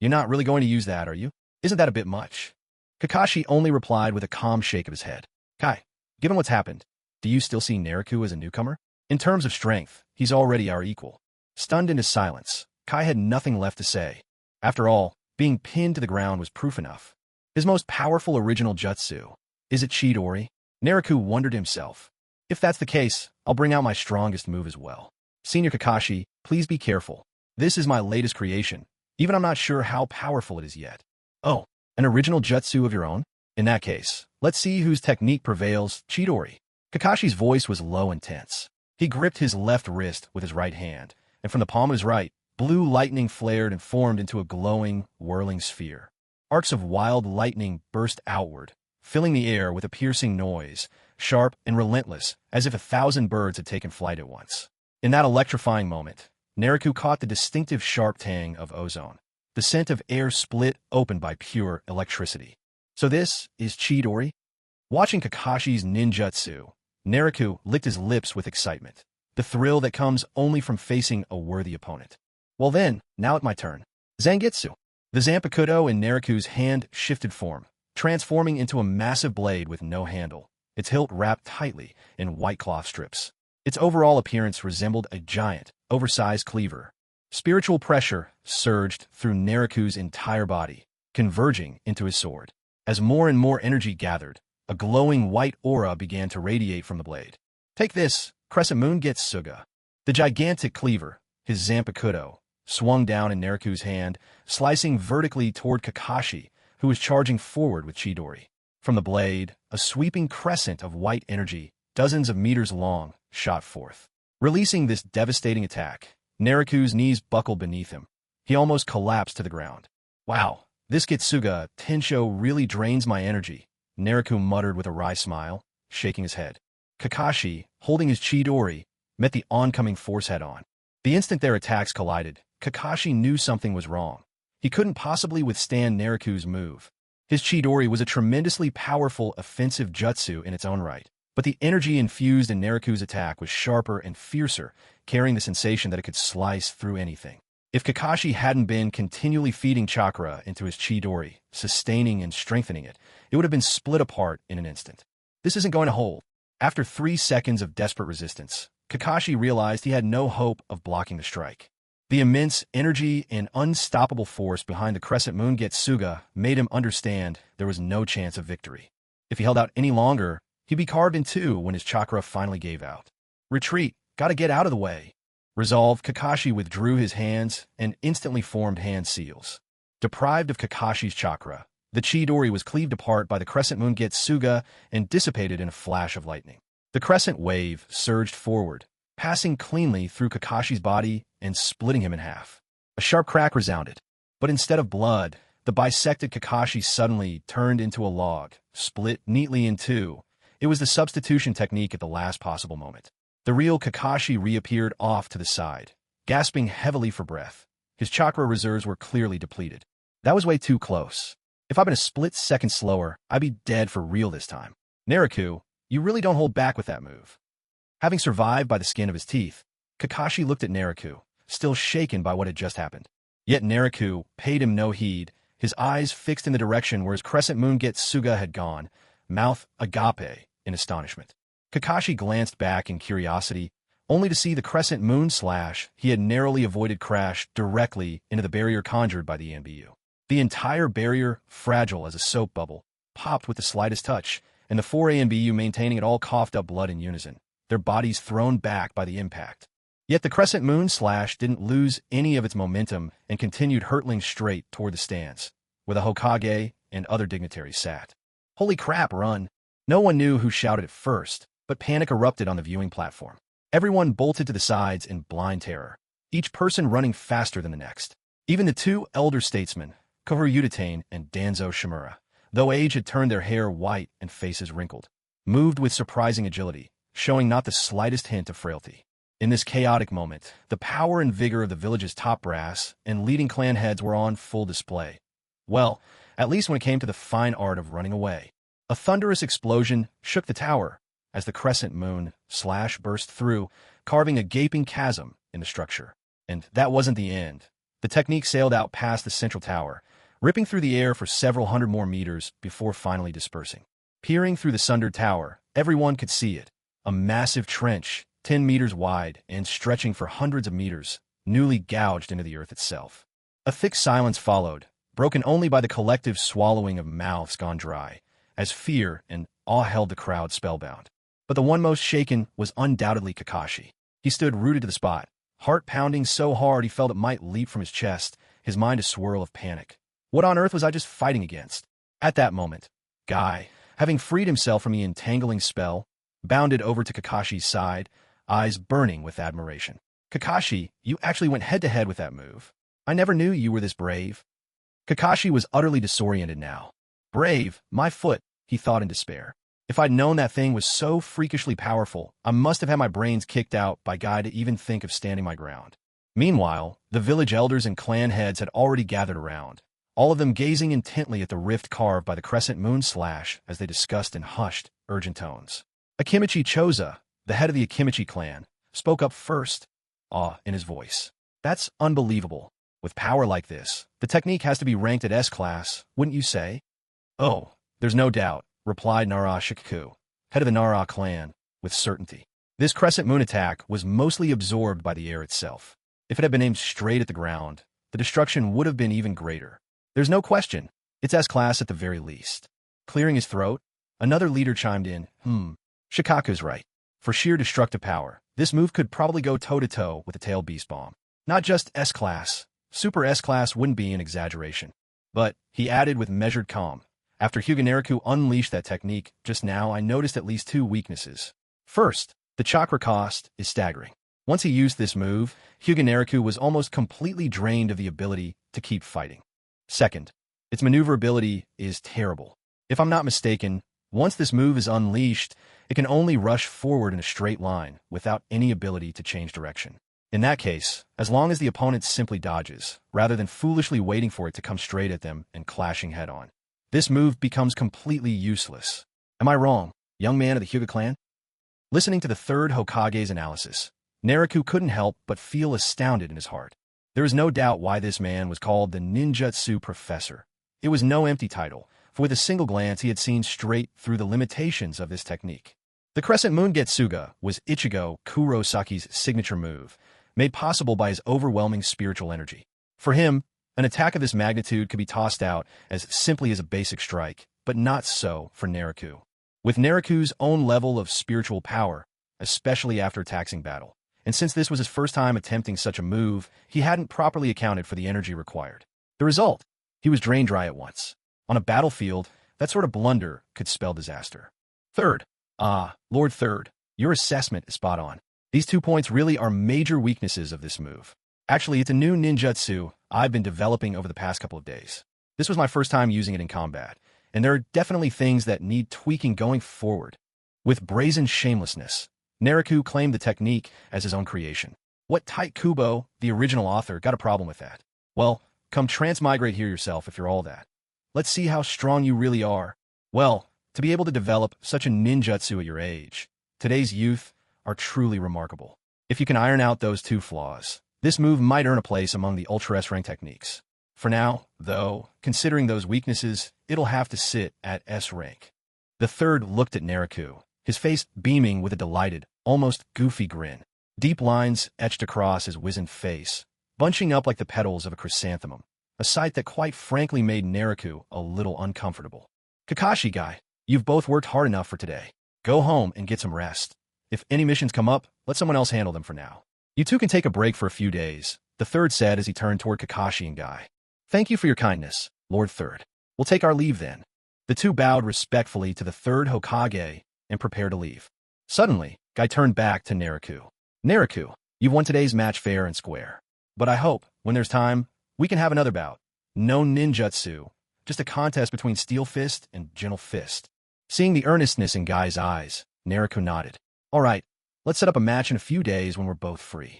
You're not really going to use that, are you? Isn't that a bit much? Kakashi only replied with a calm shake of his head. Kai, given what's happened, do you still see Naruto as a newcomer? In terms of strength, he's already our equal. Stunned into silence, Kai had nothing left to say. After all, being pinned to the ground was proof enough. His most powerful original jutsu. Is it Chidori? Naruto wondered himself. If that's the case, I'll bring out my strongest move as well. Senior Kakashi, please be careful. This is my latest creation. Even I'm not sure how powerful it is yet. Oh, an original jutsu of your own? In that case, let's see whose technique prevails, Chidori. Kakashi's voice was low and tense. He gripped his left wrist with his right hand, and from the palm of his right, blue lightning flared and formed into a glowing, whirling sphere. Arcs of wild lightning burst outward, filling the air with a piercing noise, sharp and relentless, as if 1,000 birds had taken flight at once. In that electrifying moment, Naruto caught the distinctive sharp tang of ozone, the scent of air split open by pure electricity. So this is Chidori? Watching Kakashi's ninjutsu, Naruto licked his lips with excitement, the thrill that comes only from facing a worthy opponent. Well then, now it's my turn. Zangetsu. The Zampakudo in Naruto's hand shifted form, transforming into a massive blade with no handle, its hilt wrapped tightly in white cloth strips. Its overall appearance resembled a giant, oversized cleaver. Spiritual pressure surged through Naruto's entire body, converging into his sword. As more and more energy gathered, a glowing white aura began to radiate from the blade. Take this, Crescent Moon Getsuga. The gigantic cleaver, his Zanpakudo, swung down in Naruto's hand, slicing vertically toward Kakashi, who was charging forward with Chidori. From the blade, a sweeping crescent of white energy, dozens of meters long, shot forth. Releasing this devastating attack, Naruto's knees buckled beneath him. He almost collapsed to the ground. Wow, this Getsuga Tensho really drains my energy, Naruto muttered with a wry smile, shaking his head. Kakashi, holding his Chidori, met the oncoming force head-on. The instant their attacks collided, Kakashi knew something was wrong. He couldn't possibly withstand Naruto's move. His Chidori was a tremendously powerful offensive jutsu in its own right, but the energy infused in Naruto's attack was sharper and fiercer, carrying the sensation that it could slice through anything. If Kakashi hadn't been continually feeding chakra into his Chidori, sustaining and strengthening it, it would have been split apart in an instant. This isn't going to hold. After 3 seconds of desperate resistance, Kakashi realized he had no hope of blocking the strike. The immense energy and unstoppable force behind the Crescent Moon Getsuga made him understand there was no chance of victory. If he held out any longer, he'd be carved in two when his chakra finally gave out. Retreat, gotta get out of the way. Resolved, Kakashi withdrew his hands and instantly formed hand seals. Deprived of Kakashi's chakra, the Chidori was cleaved apart by the Crescent Moon Getsuga and dissipated in a flash of lightning. The crescent wave surged forward, passing cleanly through Kakashi's body and splitting him in half. A sharp crack resounded, but instead of blood, the bisected Kakashi suddenly turned into a log, split neatly in two. It was the substitution technique at the last possible moment. The real Kakashi reappeared off to the side, gasping heavily for breath. His chakra reserves were clearly depleted. That was way too close. If I'd been a split second slower, I'd be dead for real this time. Naruto, you really don't hold back with that move. Having survived by the skin of his teeth, Kakashi looked at Naruto, still shaken by what had just happened. Yet Naruto paid him no heed, his eyes fixed in the direction where his Crescent Moon Getsuga had gone, mouth agape in astonishment. Kakashi glanced back in curiosity, only to see the crescent moon slash he had narrowly avoided crash directly into the barrier conjured by the ANBU. The entire barrier, fragile as a soap bubble, popped with the slightest touch, and the 4 ANBU maintaining it all coughed up blood in unison, their bodies thrown back by the impact. Yet the crescent moon slash didn't lose any of its momentum and continued hurtling straight toward the stands, where the Hokage and other dignitaries sat. Holy crap, run! No one knew who shouted it first, but panic erupted on the viewing platform. Everyone bolted to the sides in blind terror, each person running faster than the next. Even the 2 elder statesmen, Kohoryu and Danzo Shimura, though age had turned their hair white and faces wrinkled, moved with surprising agility, showing not the slightest hint of frailty. In this chaotic moment, the power and vigor of the village's top brass and leading clan heads were on full display. Well, at least when it came to the fine art of running away. A thunderous explosion shook the tower as the crescent moon slash burst through, carving a gaping chasm in the structure. And that wasn't the end. The technique sailed out past the central tower, ripping through the air for several hundred more meters before finally dispersing. Peering through the sundered tower, everyone could see it. A massive trench, 10 meters wide and stretching for hundreds of meters, newly gouged into the earth itself. A thick silence followed, broken only by the collective swallowing of mouths gone dry, as fear and awe held the crowd spellbound. But the one most shaken was undoubtedly Kakashi. He stood rooted to the spot, heart pounding so hard he felt it might leap from his chest, his mind a swirl of panic. What on earth was I just fighting against? At that moment, Guy, having freed himself from the entangling spell, bounded over to Kakashi's side, eyes burning with admiration. Kakashi, you actually went head-to-head with that move. I never knew you were this brave. Kakashi was utterly disoriented now. Brave, my foot, he thought in despair. If I'd known that thing was so freakishly powerful, I must have had my brains kicked out by Guy to even think of standing my ground. Meanwhile, the village elders and clan heads had already gathered around, all of them gazing intently at the rift carved by the crescent moon slash as they discussed in hushed, urgent tones. Akimichi Choza, the head of the Akimichi clan, spoke up first, awe in his voice. That's unbelievable. With power like this, the technique has to be ranked at S-class, wouldn't you say? Oh, there's no doubt, replied Nara Shikaku, head of the Nara clan, with certainty. This crescent moon attack was mostly absorbed by the air itself. If it had been aimed straight at the ground, the destruction would have been even greater. There's no question, it's S-class at the very least. Clearing his throat, another leader chimed in, Shikaku's right. For sheer destructive power, this move could probably go toe-to-toe with the tail beast bomb. Not just S-class, super S-class wouldn't be an exaggeration. But, he added with measured calm, after Hyuga unleashed that technique just now, I noticed at least 2 weaknesses. First, the chakra cost is staggering. Once he used this move, Hyuga was almost completely drained of the ability to keep fighting. Second, its maneuverability is terrible. If I'm not mistaken, once this move is unleashed, it can only rush forward in a straight line without any ability to change direction. In that case, as long as the opponent simply dodges, rather than foolishly waiting for it to come straight at them and clashing head-on, this move becomes completely useless. Am I wrong, young man of the Hyuga clan? Listening to the third Hokage's analysis, Naruto couldn't help but feel astounded in his heart. There is no doubt why this man was called the Ninjutsu Professor. It was no empty title, for with a single glance he had seen straight through the limitations of this technique. The Crescent Moon Getsuga was Ichigo Kurosaki's signature move, made possible by his overwhelming spiritual energy. For him, an attack of this magnitude could be tossed out as simply as a basic strike, but not so for Naruto. With Naruto's own level of spiritual power, especially after a taxing battle, and since this was his first time attempting such a move, he hadn't properly accounted for the energy required. The result? He was drained dry at once. On a battlefield, that sort of blunder could spell disaster. Third, Lord Third, your assessment is spot on. These 2 points really are major weaknesses of this move. Actually, it's a new ninjutsu I've been developing over the past couple of days. This was my first time using it in combat, and there are definitely things that need tweaking going forward. With brazen shamelessness, Naruto claimed the technique as his own creation. What Tite Kubo, the original author, got a problem with that? Well, come transmigrate here yourself if you're all that. Let's see how strong you really are. Well, to be able to develop such a ninjutsu at your age, today's youth are truly remarkable. If you can iron out those 2 flaws, this move might earn a place among the Ultra S rank techniques. For now, though, considering those weaknesses, it'll have to sit at S rank. The third looked at Naruto, his face beaming with a delighted, almost goofy grin. Deep lines etched across his wizened face, bunching up like the petals of a chrysanthemum, a sight that quite frankly made Naruto a little uncomfortable. Kakashi guy, you've both worked hard enough for today. Go home and get some rest. If any missions come up, let someone else handle them for now. You two can take a break for a few days, the third said as he turned toward Kakashi and Guy. Thank you for your kindness, Lord Third. We'll take our leave then. The two bowed respectfully to the third Hokage and prepared to leave. Suddenly, Guy turned back to Naruto. Naruto, you've won today's match fair and square. But I hope, when there's time, we can have another bout. No ninjutsu, just a contest between Steel Fist and Gentle Fist. Seeing the earnestness in Guy's eyes, Naruto nodded. All right, let's set up a match in a few days when we're both free.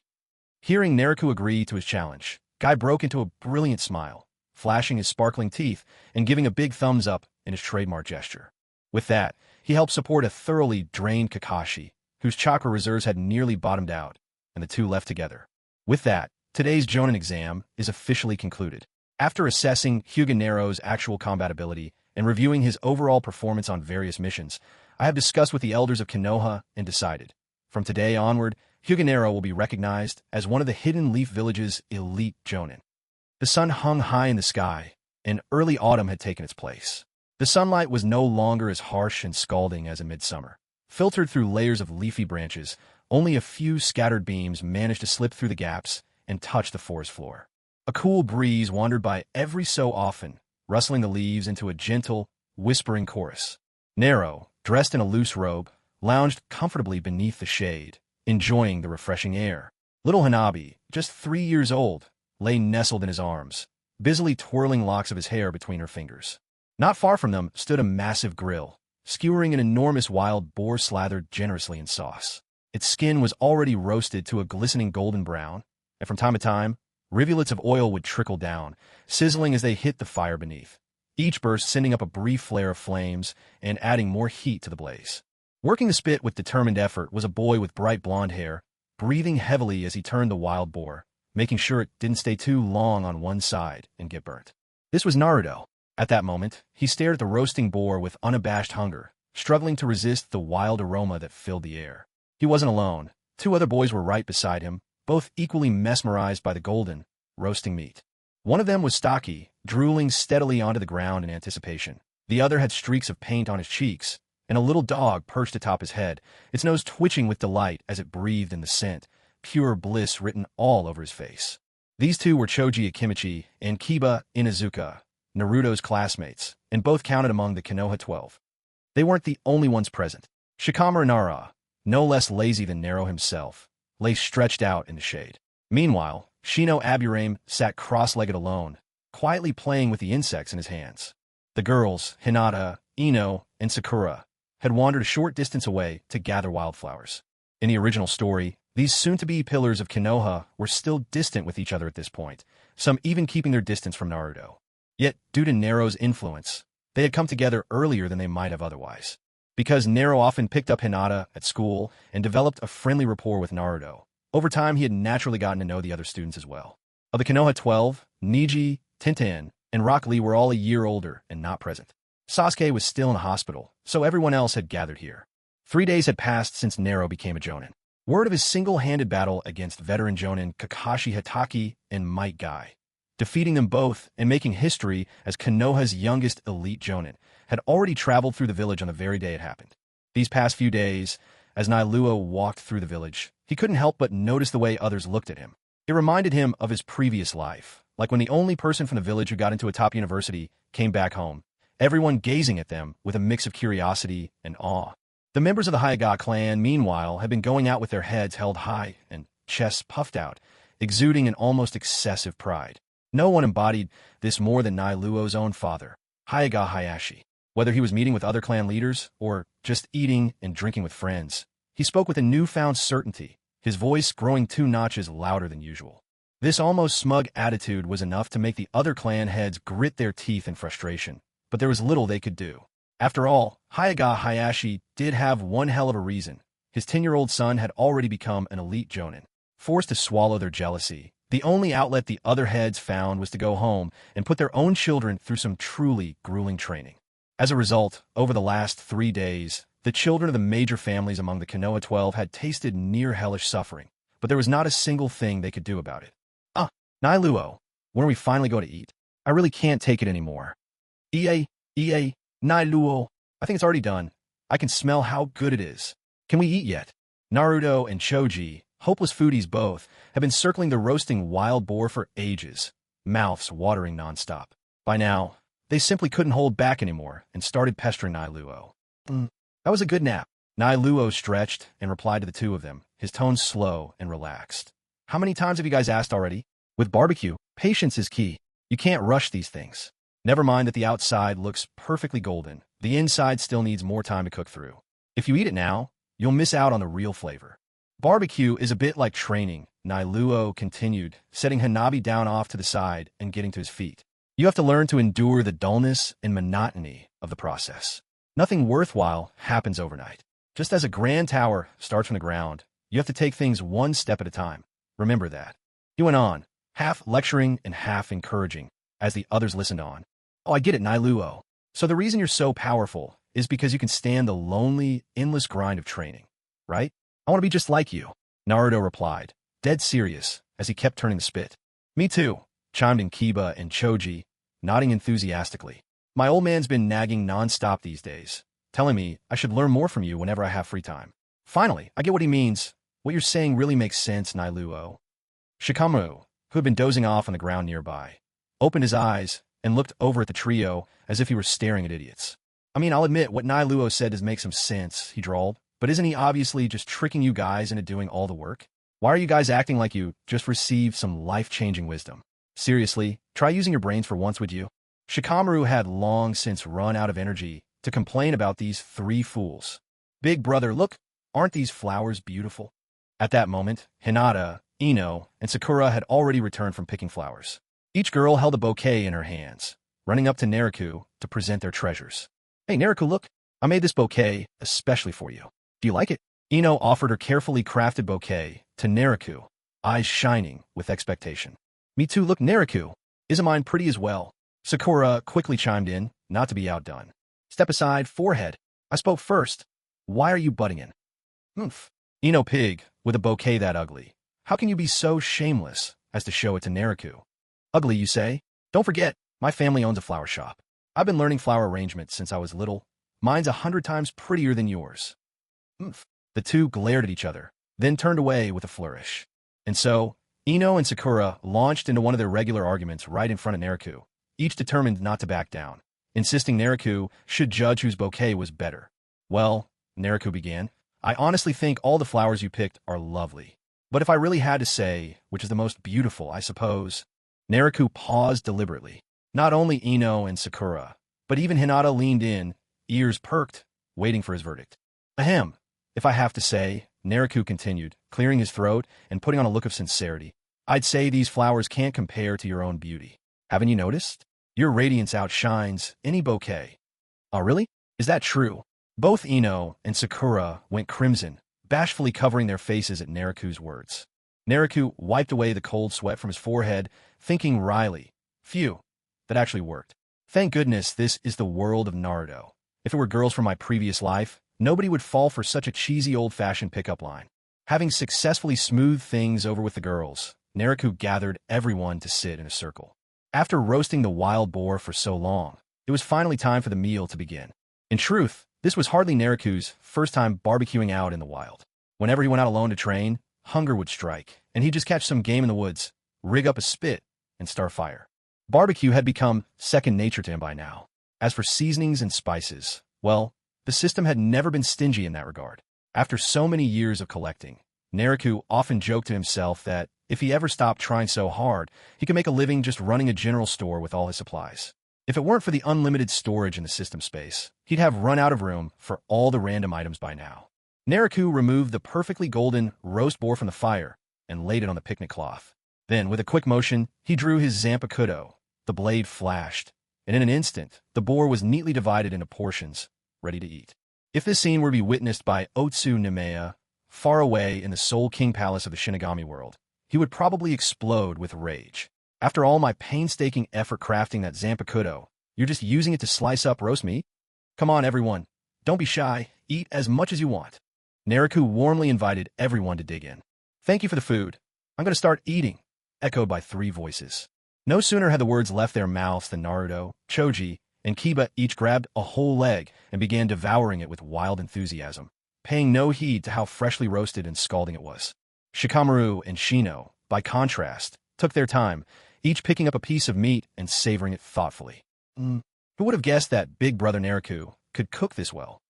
Hearing Naruto agree to his challenge, Guy broke into a brilliant smile, flashing his sparkling teeth and giving a big thumbs up in his trademark gesture. With that, he helped support a thoroughly drained Kakashi, whose chakra reserves had nearly bottomed out, and the two left together. With that, today's Jonin exam is officially concluded. After assessing Hyuga Nero's actual combat ability and reviewing his overall performance on various missions, I have discussed with the elders of Konoha and decided, from today onward, Hyuga Nero will be recognized as one of the Hidden Leaf Village's elite Jonin. The sun hung high in the sky, and early autumn had taken its place. The sunlight was no longer as harsh and scalding as in midsummer. Filtered through layers of leafy branches, only a few scattered beams managed to slip through the gaps and touch the forest floor. A cool breeze wandered by every so often, rustling the leaves into a gentle, whispering chorus. Nero, dressed in a loose robe, lounged comfortably beneath the shade, enjoying the refreshing air. Little Hanabi, just 3 years old, lay nestled in his arms, busily twirling locks of his hair between her fingers. Not far from them stood a massive grill, skewering an enormous wild boar slathered generously in sauce. Its skin was already roasted to a glistening golden brown, and from time to time, rivulets of oil would trickle down, sizzling as they hit the fire beneath, each burst sending up a brief flare of flames and adding more heat to the blaze. Working the spit with determined effort was a boy with bright blonde hair, breathing heavily as he turned the wild boar, making sure it didn't stay too long on one side and get burnt. This was Naruto. At that moment, he stared at the roasting boar with unabashed hunger, struggling to resist the wild aroma that filled the air. He wasn't alone. 2 other boys were right beside him, both equally mesmerized by the golden, roasting meat. One of them was stocky, drooling steadily onto the ground in anticipation. The other had streaks of paint on his cheeks, and a little dog perched atop his head, its nose twitching with delight as it breathed in the scent, pure bliss written all over his face. These two were Choji Akimichi and Kiba Inuzuka, Naruto's classmates, and both counted among the Konoha 12. They weren't the only ones present. Shikamaru Nara, no less lazy than Nero himself, lay stretched out in the shade. Meanwhile, Shino Aburame sat cross-legged alone, quietly playing with the insects in his hands. The girls, Hinata, Ino, and Sakura, had wandered a short distance away to gather wildflowers. In the original story, these soon-to-be pillars of Konoha were still distant with each other at this point, some even keeping their distance from Naruto. Yet, due to Nero's influence, they had come together earlier than they might have otherwise. Because Nero often picked up Hinata at school and developed a friendly rapport with Naruto, over time he had naturally gotten to know the other students as well. Of the Konoha 12, Niji, Tintin, and Rock Lee were all a year older and not present. Sasuke was still in the hospital, so everyone else had gathered here. 3 days had passed since Nero became a Jonin. Word of his single-handed battle against veteran Jonin Kakashi Hatake and Might Guy, defeating them both and making history as Konoha's youngest elite Jonin, had already traveled through the village on the very day it happened. These past few days, as Nailua walked through the village, he couldn't help but notice the way others looked at him. It reminded him of his previous life, like when the only person from the village who got into a top university came back home, everyone gazing at them with a mix of curiosity and awe. The members of the Hyuga clan, meanwhile, had been going out with their heads held high and chests puffed out, exuding an almost excessive pride. No one embodied this more than Nailuo's own father, Hyuga Hayashi. Whether he was meeting with other clan leaders or just eating and drinking with friends, he spoke with a newfound certainty, his voice growing 2 notches louder than usual. This almost smug attitude was enough to make the other clan heads grit their teeth in frustration, but there was little they could do. After all, Hyuga Hayashi did have one hell of a reason. His 10-year-old son had already become an elite Jonin. Forced to swallow their jealousy, the only outlet the other heads found was to go home and put their own children through some truly grueling training. As a result, over the last 3 days, the children of the major families among the Konoha 12 had tasted near hellish suffering, but there was not a single thing they could do about it. Nailuo, when are we finally going to eat? I really can't take it anymore. Nailuo, I think it's already done. I can smell how good it is. Can we eat yet? Naruto and Choji, hopeless foodies both, have been circling the roasting wild boar for ages, mouths watering nonstop. By now, they simply couldn't hold back anymore and started pestering Nailuo. That was a good nap. Nailuo stretched and replied to the two of them, his tone slow and relaxed. How many times have you guys asked already? With barbecue, patience is key. You can't rush these things. Never mind that the outside looks perfectly golden. The inside still needs more time to cook through. If you eat it now, you'll miss out on the real flavor. Barbecue is a bit like training, Nailuo continued, setting Hanabi down off to the side and getting to his feet. You have to learn to endure the dullness and monotony of the process. Nothing worthwhile happens overnight. Just as a grand tower starts from the ground, you have to take things one step at a time. Remember that. He went on, half lecturing and half encouraging, as the others listened on. Oh, I get it, Nailuo. So the reason you're so powerful is because you can stand the lonely, endless grind of training, right? I want to be just like you, Naruto replied, dead serious, as he kept turning the spit. Me too, chimed in Kiba and Choji, nodding enthusiastically. My old man's been nagging non-stop these days, telling me I should learn more from you whenever I have free time. Finally, I get what he means. What you're saying really makes sense, Nailuo. Shikamaru, who had been dozing off on the ground nearby, opened his eyes and looked over at the trio as if he were staring at idiots. I mean, I'll admit what Nailuo said does make some sense, he drawled, but isn't he obviously just tricking you guys into doing all the work? Why are you guys acting like you just received some life-changing wisdom? Seriously, try using your brains for once, would you? Shikamaru had long since run out of energy to complain about these three fools. Big brother, look, aren't these flowers beautiful? At that moment, Hinata, Ino, and Sakura had already returned from picking flowers. Each girl held a bouquet in her hands, running up to Naruto to present their treasures. Hey, Naruto, look, I made this bouquet especially for you. Do you like it? Ino offered her carefully crafted bouquet to Naruto, eyes shining with expectation. Me too, look, Naruto. Isn't mine pretty as well? Sakura quickly chimed in, not to be outdone. Step aside, forehead. I spoke first. Why are you butting in? Ino pig, with a bouquet that ugly. How can you be so shameless as to show it to Naruto? Ugly, you say? Don't forget, my family owns a flower shop. I've been learning flower arrangement since I was little. Mine's 100 times prettier than yours. The two glared at each other, then turned away with a flourish. And so, Ino and Sakura launched into one of their regular arguments right in front of Naruto, each determined not to back down, insisting Naruto should judge whose bouquet was better. Well, Naruto began, I honestly think all the flowers you picked are lovely. But if I really had to say, which is the most beautiful, I suppose. Naruto paused deliberately. Not only Ino and Sakura, but even Hinata leaned in, ears perked, waiting for his verdict. Ahem. If I have to say, Naruto continued, clearing his throat and putting on a look of sincerity, I'd say these flowers can't compare to your own beauty. Haven't you noticed? Your radiance outshines any bouquet. Oh, really? Is that true? Both Ino and Sakura went crimson, bashfully covering their faces at Naruto's words. Naruto wiped away the cold sweat from his forehead, thinking wryly, phew, that actually worked. Thank goodness this is the world of Naruto. If it were girls from my previous life, nobody would fall for such a cheesy old-fashioned pickup line. Having successfully smoothed things over with the girls, Naruto gathered everyone to sit in a circle. After roasting the wild boar for so long, it was finally time for the meal to begin. In truth, this was hardly Naruto's first time barbecuing out in the wild. Whenever he went out alone to train, hunger would strike, and he'd just catch some game in the woods, rig up a spit, and start fire. Barbecue had become second nature to him by now. As for seasonings and spices, well, the system had never been stingy in that regard. After so many years of collecting, Naruto often joked to himself that if he ever stopped trying so hard, he could make a living just running a general store with all his supplies. If it weren't for the unlimited storage in the system space, he'd have run out of room for all the random items by now. Naruto removed the perfectly golden roast boar from the fire and laid it on the picnic cloth. Then, with a quick motion, he drew his Zampakudo. The blade flashed, and in an instant, the boar was neatly divided into portions, ready to eat. If this scene were to be witnessed by Otsu Nemea, far away in the Soul King Palace of the Shinigami world, he would probably explode with rage. After all my painstaking effort crafting that Zampakudo, you're just using it to slice up roast meat? Come on, everyone. Don't be shy. Eat as much as you want. Naruto warmly invited everyone to dig in. Thank you for the food. I'm going to start eating, echoed by 3 voices. No sooner had the words left their mouths than Naruto, Choji, and Kiba each grabbed a whole leg and began devouring it with wild enthusiasm, paying no heed to how freshly roasted and scalding it was. Shikamaru and Shino, by contrast, took their time, each picking up a piece of meat and savoring it thoughtfully. Who would have guessed that big brother Naruto could cook this well?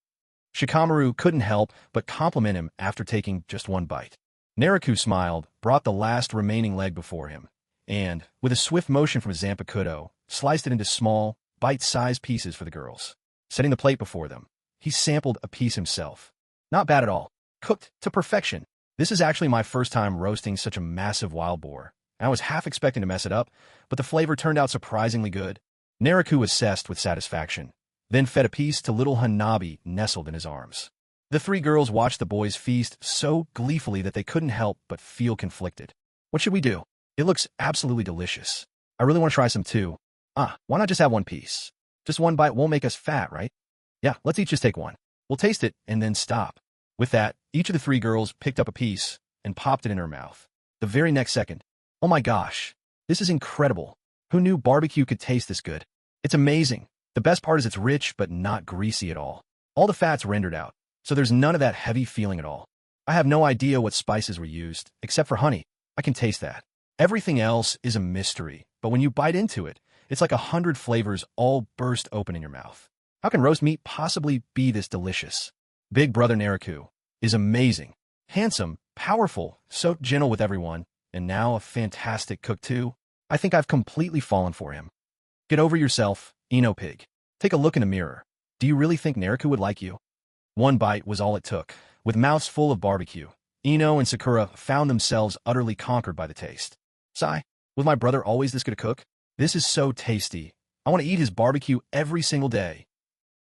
Shikamaru couldn't help but compliment him after taking just one bite. Naruto smiled, brought the last remaining leg before him, and, with a swift motion from his Zampakudo, sliced it into small, bite-sized pieces for the girls. Setting the plate before them, he sampled a piece himself. Not bad at all. Cooked to perfection. This is actually my first time roasting such a massive wild boar. I was half expecting to mess it up, but the flavor turned out surprisingly good. Naruto assessed with satisfaction, then fed a piece to little Hanabi nestled in his arms. The 3 girls watched the boys feast so gleefully that they couldn't help but feel conflicted. What should we do? It looks absolutely delicious. I really want to try some too. Why not just have one piece? Just one bite won't make us fat, right? Yeah, let's each just take one. We'll taste it and then stop. With that, each of the 3 girls picked up a piece and popped it in her mouth. The very next second, oh my gosh, this is incredible. Who knew barbecue could taste this good? It's amazing. The best part is it's rich but not greasy at all. All the fat's rendered out, so there's none of that heavy feeling at all. I have no idea what spices were used, except for honey. I can taste that. Everything else is a mystery, but when you bite into it, it's like 100 flavors all burst open in your mouth. How can roast meat possibly be this delicious? Big brother Naruto is amazing, handsome, powerful, so gentle with everyone, and now a fantastic cook too. I think I've completely fallen for him. Get over yourself, Ino Pig. Take a look in the mirror. Do you really think Naruto would like you? One bite was all it took. With mouths full of barbecue, Ino and Sakura found themselves utterly conquered by the taste. Sigh, was my brother always this good a cook? This is so tasty. I want to eat his barbecue every single day.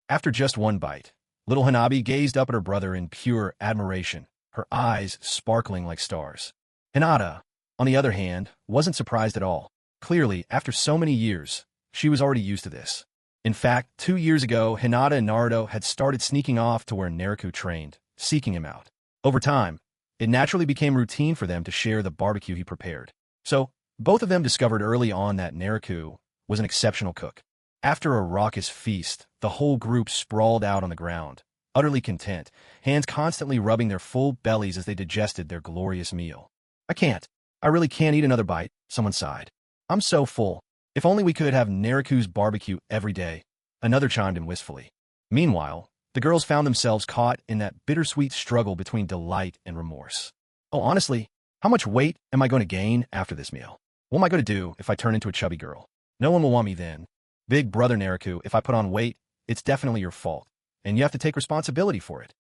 After just one bite, little Hanabi gazed up at her brother in pure admiration, her eyes sparkling like stars. Hinata, on the other hand, wasn't surprised at all. Clearly, after so many years, she was already used to this. In fact, 2 years ago, Hinata and Naruto had started sneaking off to where Naruto trained, seeking him out. Over time, it naturally became routine for them to share the barbecue he prepared. So, both of them discovered early on that Naruto was an exceptional cook. After a raucous feast, the whole group sprawled out on the ground, utterly content, hands constantly rubbing their full bellies as they digested their glorious meal. I really can't eat another bite, someone sighed. I'm so full. If only we could have Naruto's barbecue every day, another chimed in wistfully. Meanwhile, the girls found themselves caught in that bittersweet struggle between delight and remorse. Oh, honestly, how much weight am I going to gain after this meal? What am I going to do if I turn into a chubby girl? No one will want me then. Big brother Naruto, if I put on weight, it's definitely your fault, and you have to take responsibility for it.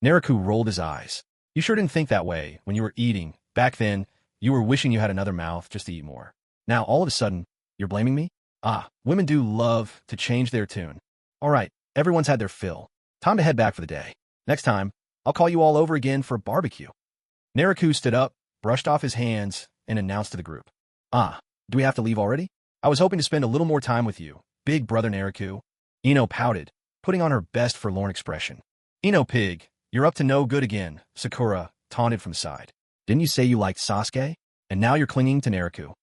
Naruto rolled his eyes. You sure didn't think that way when you were eating. Back then, you were wishing you had another mouth just to eat more. Now, all of a sudden, you're blaming me? Women do love to change their tune. All right, everyone's had their fill. Time to head back for the day. Next time, I'll call you all over again for a barbecue. Naruto stood up, brushed off his hands, and announced to the group. Do we have to leave already? I was hoping to spend a little more time with you, big brother Naruto. Ino pouted, putting on her best forlorn expression. Ino Pig, you're up to no good again, Sakura taunted from the side. Didn't you say you liked Sasuke? And now you're clinging to Naruto.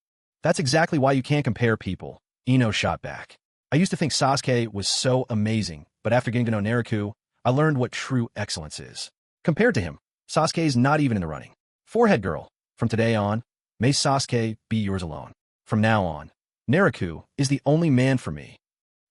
That's exactly why you can't compare people, Ino shot back. I used to think Sasuke was so amazing, but after getting to know Naruto, I learned what true excellence is. Compared to him, Sasuke's not even in the running. Forehead girl, from today on, may Sasuke be yours alone. From now on, Naruto is the only man for me.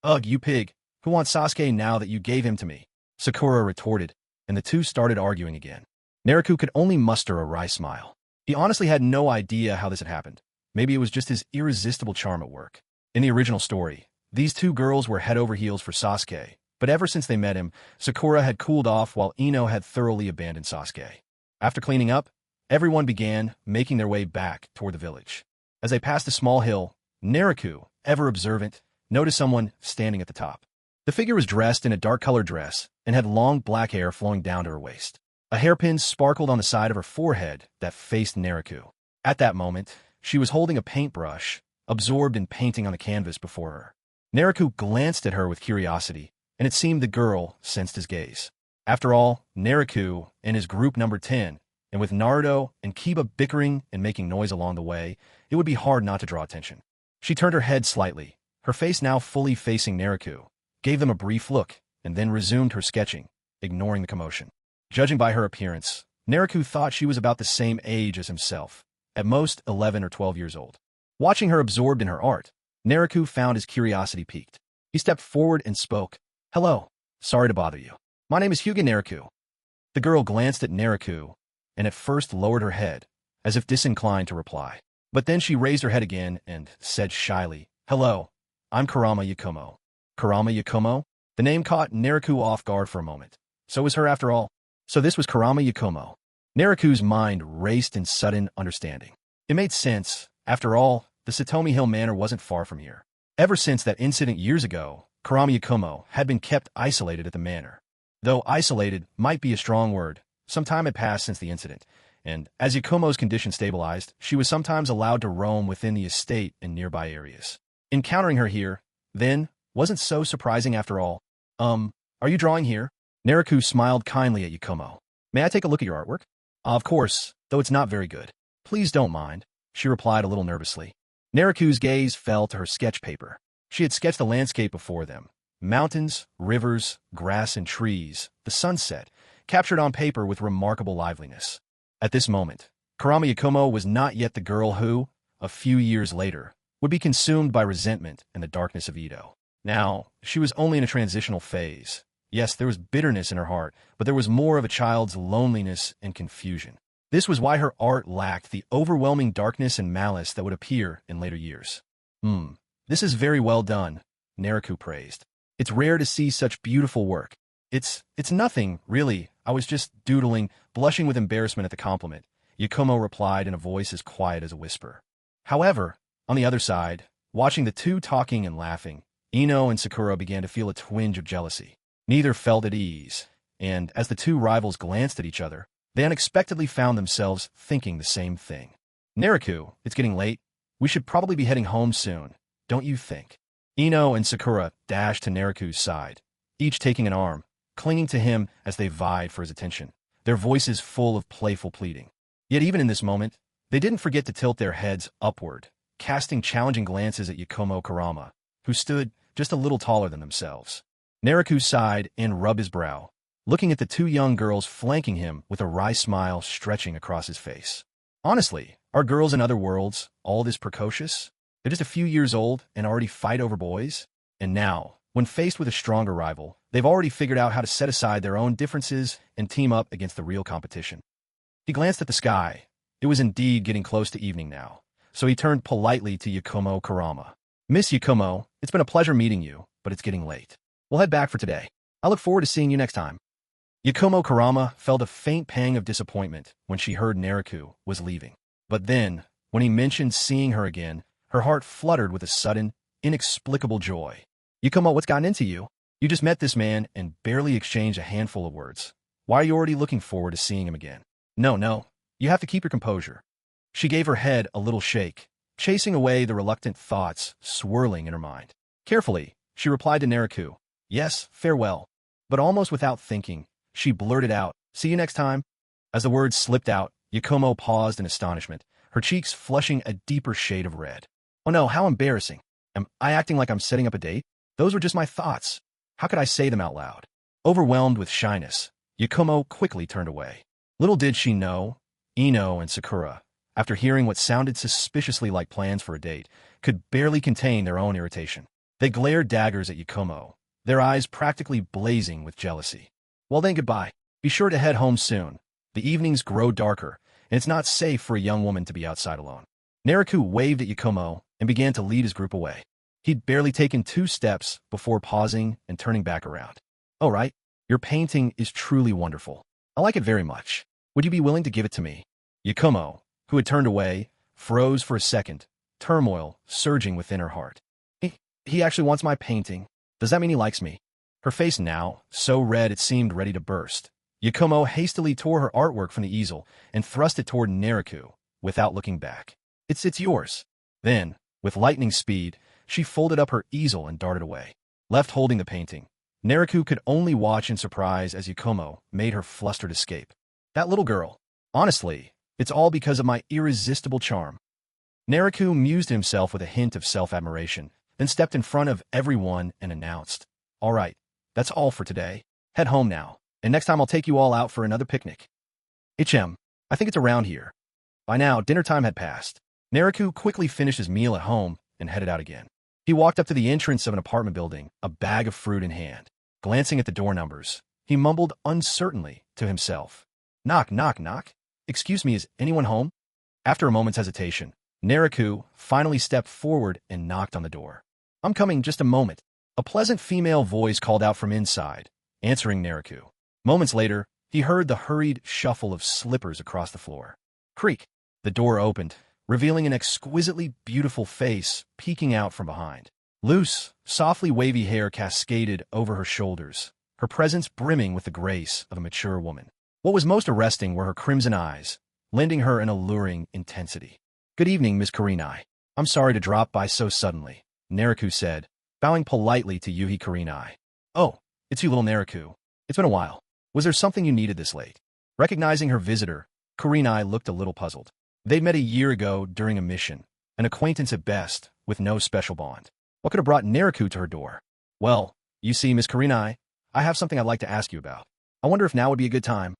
Ugh, you pig, who wants Sasuke now that you gave him to me? Sakura retorted, and the two started arguing again. Naruto could only muster a wry smile. He honestly had no idea how this had happened. Maybe it was just his irresistible charm at work. In the original story, these two girls were head over heels for Sasuke, but ever since they met him, Sakura had cooled off while Ino had thoroughly abandoned Sasuke. After cleaning up, everyone began making their way back toward the village. As they passed a small hill, Naruto, ever observant, noticed someone standing at the top. The figure was dressed in a dark-colored dress and had long black hair flowing down to her waist. A hairpin sparkled on the side of her forehead that faced Naruto. At that moment, she was holding a paintbrush, absorbed in painting on the canvas before her. Naruto glanced at her with curiosity, and it seemed the girl sensed his gaze. After all, Naruto and his group number 10 and with Naruto and Kiba bickering and making noise along the way, it would be hard not to draw attention. She turned her head slightly, her face now fully facing Naruto, gave them a brief look, and then resumed her sketching, ignoring the commotion. Judging by her appearance, Naruto thought she was about the same age as himself, at most 11 or 12 years old. Watching her absorbed in her art, Naruto found his curiosity piqued. He stepped forward and spoke. "Hello. Sorry to bother you. My name is Hyuga Naruto." The girl glanced at Naruto and at first lowered her head, as if disinclined to reply. But then she raised her head again and said shyly, "Hello, I'm Kurama Yakumo." Kurama Yakumo? The name caught Naruto off guard for a moment. So was her after all. So this was Kurama Yakumo. Naruto's mind raced in sudden understanding. It made sense. After all, the Satomi Hill Manor wasn't far from here. Ever since that incident years ago, Kurama Yakumo had been kept isolated at the manor. Though isolated might be a strong word, some time had passed since the incident, and as Yakumo's condition stabilized, she was sometimes allowed to roam within the estate and nearby areas. Encountering her here, then, wasn't so surprising after all. Are you drawing here?" Naruto smiled kindly at Yakumo. "May I take a look at your artwork?" "Of course, though it's not very good. Please don't mind," she replied a little nervously. Naruto's gaze fell to her sketch paper. She had sketched the landscape before them. Mountains, rivers, grass and trees, the sunset, captured on paper with remarkable liveliness. At this moment, Kurama Yakumo was not yet the girl who, a few years later, would be consumed by resentment and the darkness of Ido. Now, she was only in a transitional phase. Yes, there was bitterness in her heart, but there was more of a child's loneliness and confusion. This was why her art lacked the overwhelming darkness and malice that would appear in later years. This is very well done," Naruto praised. "It's rare to see such beautiful work." It's nothing, really. I was just doodling," blushing with embarrassment at the compliment. Yakumo replied in a voice as quiet as a whisper. However, on the other side, watching the two talking and laughing, Ino and Sakura began to feel a twinge of jealousy. Neither felt at ease, and as the two rivals glanced at each other, they unexpectedly found themselves thinking the same thing. "Naruto, it's getting late. We should probably be heading home soon, don't you think?" Ino and Sakura dashed to Naruto's side, each taking an arm, clinging to him as they vied for his attention, their voices full of playful pleading. Yet even in this moment, they didn't forget to tilt their heads upward, casting challenging glances at Yakumo Kurama, who stood just a little taller than themselves. Naruto sighed and rubbed his brow, looking at the two young girls flanking him with a wry smile stretching across his face. Honestly, are girls in other worlds all this precocious? They're just a few years old and already fight over boys? And now, when faced with a stronger rival, they've already figured out how to set aside their own differences and team up against the real competition. He glanced at the sky. It was indeed getting close to evening now, so he turned politely to Yakumo Kurama. "Miss Yakumo, it's been a pleasure meeting you, but it's getting late. We'll head back for today. I look forward to seeing you next time." Yakumo Kurama felt a faint pang of disappointment when she heard Naruto was leaving. But then, when he mentioned seeing her again, her heart fluttered with a sudden, inexplicable joy. "Yakumo, what's gotten into you? You just met this man and barely exchanged a handful of words. Why are you already looking forward to seeing him again?" No, you have to keep your composure." She gave her head a little shake, chasing away the reluctant thoughts swirling in her mind. Carefully, she replied to Naruto, "Yes, farewell." But almost without thinking, she blurted out, "See you next time." As the words slipped out, Yakumo paused in astonishment, her cheeks flushing a deeper shade of red. "Oh no, how embarrassing. Am I acting like I'm setting up a date? Those were just my thoughts. How could I say them out loud?" Overwhelmed with shyness, Yakumo quickly turned away. Little did she know, Ino and Sakura, after hearing what sounded suspiciously like plans for a date, could barely contain their own irritation. They glared daggers at Yakumo, their eyes practically blazing with jealousy. "Well then, goodbye. Be sure to head home soon. The evenings grow darker, and it's not safe for a young woman to be outside alone." Naruto waved at Yakumo and began to lead his group away. He'd barely taken 2 steps before pausing and turning back around. "Oh, right. Your painting is truly wonderful. I like it very much. Would you be willing to give it to me?" Yakumo, who had turned away, froze for a second, turmoil surging within her heart. He actually wants my painting. Does that mean he likes me?" Her face now, so red it seemed ready to burst. Yakumo hastily tore her artwork from the easel and thrust it toward Naruto, without looking back. It's yours." Then, with lightning speed, she folded up her easel and darted away. Left holding the painting, Naruto could only watch in surprise as Yakumo made her flustered escape. That little girl. Honestly, it's all because of my irresistible charm. Naruto mused to himself with a hint of self-admiration, then stepped in front of everyone and announced, "All right, that's all for today. Head home now, and next time I'll take you all out for another picnic." I think it's around here. By now, dinner time had passed. Naruto quickly finished his meal at home and headed out again. He walked up to the entrance of an apartment building, a bag of fruit in hand. Glancing at the door numbers, he mumbled uncertainly to himself, "Knock, knock, knock. Excuse me, is anyone home?" After a moment's hesitation, Naruto finally stepped forward and knocked on the door. "I'm coming, just a moment." A pleasant female voice called out from inside, answering Naruto. Moments later, he heard the hurried shuffle of slippers across the floor. Creak! The door opened, revealing an exquisitely beautiful face peeking out from behind. Loose, softly wavy hair cascaded over her shoulders, her presence brimming with the grace of a mature woman. What was most arresting were her crimson eyes, lending her an alluring intensity. "Good evening, Miss Kurenai. I'm sorry to drop by so suddenly," Naruto said, bowing politely to Yuhi Kurenai. "Oh, it's you, little Naruto. It's been a while. Was there something you needed this late?" Recognizing her visitor, Kurenai looked a little puzzled. They'd met a year ago during a mission, an acquaintance at best, with no special bond. What could have brought Naruto to her door? "Well, you see, Miss Kurenai, I have something I'd like to ask you about. I wonder if now would be a good time."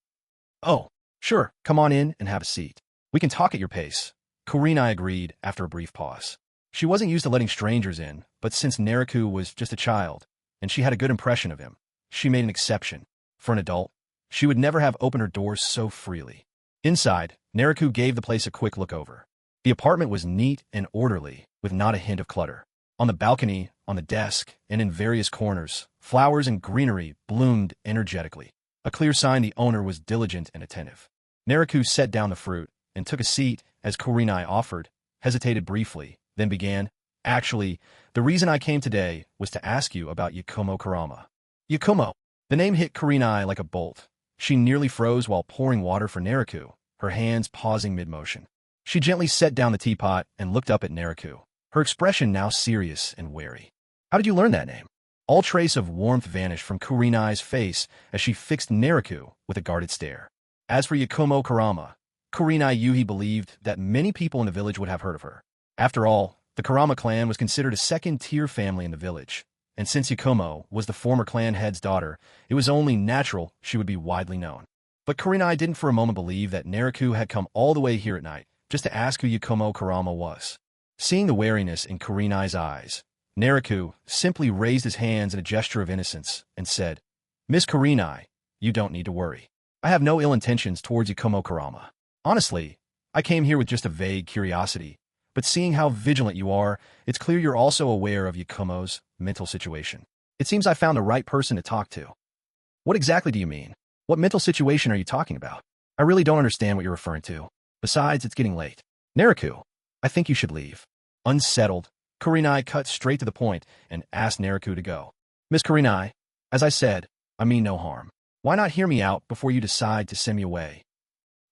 "Oh, sure, come on in and have a seat. We can talk at your pace," Kurenai agreed after a brief pause. She wasn't used to letting strangers in, but since Naruto was just a child, and she had a good impression of him, she made an exception. For an adult, she would never have opened her doors so freely. Inside, Naruto gave the place a quick look over. The apartment was neat and orderly, with not a hint of clutter. On the balcony, on the desk, and in various corners, flowers and greenery bloomed energetically, a clear sign the owner was diligent and attentive. Naruto set down the fruit and took a seat as Kurenai offered, hesitated briefly, then began, "Actually, the reason I came today was to ask you about Yakumo Kurama." Yakumo! The name hit Kurenai like a bolt. She nearly froze while pouring water for Naruto, her hands pausing mid-motion. She gently set down the teapot and looked up at Naruto, her expression now serious and wary. "How did you learn that name?" All trace of warmth vanished from Kurenai's face as she fixed Naruto with a guarded stare. As for Yakumo Kurama, Kurenai Yuhi believed that many people in the village would have heard of her. After all, the Kurama clan was considered a second-tier family in the village, and since Yakumo was the former clan head's daughter, it was only natural she would be widely known. But Kurenai didn't for a moment believe that Naruto had come all the way here at night just to ask who Yakumo Kurama was. Seeing the wariness in Kurenai's eyes, Naruto simply raised his hands in a gesture of innocence and said, "Miss Kurenai, you don't need to worry. I have no ill intentions towards Yakumo Kurama. Honestly, I came here with just a vague curiosity, but seeing how vigilant you are, it's clear you're also aware of Yakumo's mental situation. It seems I found the right person to talk to." "What exactly do you mean? What mental situation are you talking about? I really don't understand what you're referring to. Besides, it's getting late." "Naruto, I think you should leave." Unsettled, Kurenai cut straight to the point and asked Naruto to go. "Miss Kurenai, as I said, I mean no harm. Why not hear me out before you decide to send me away?"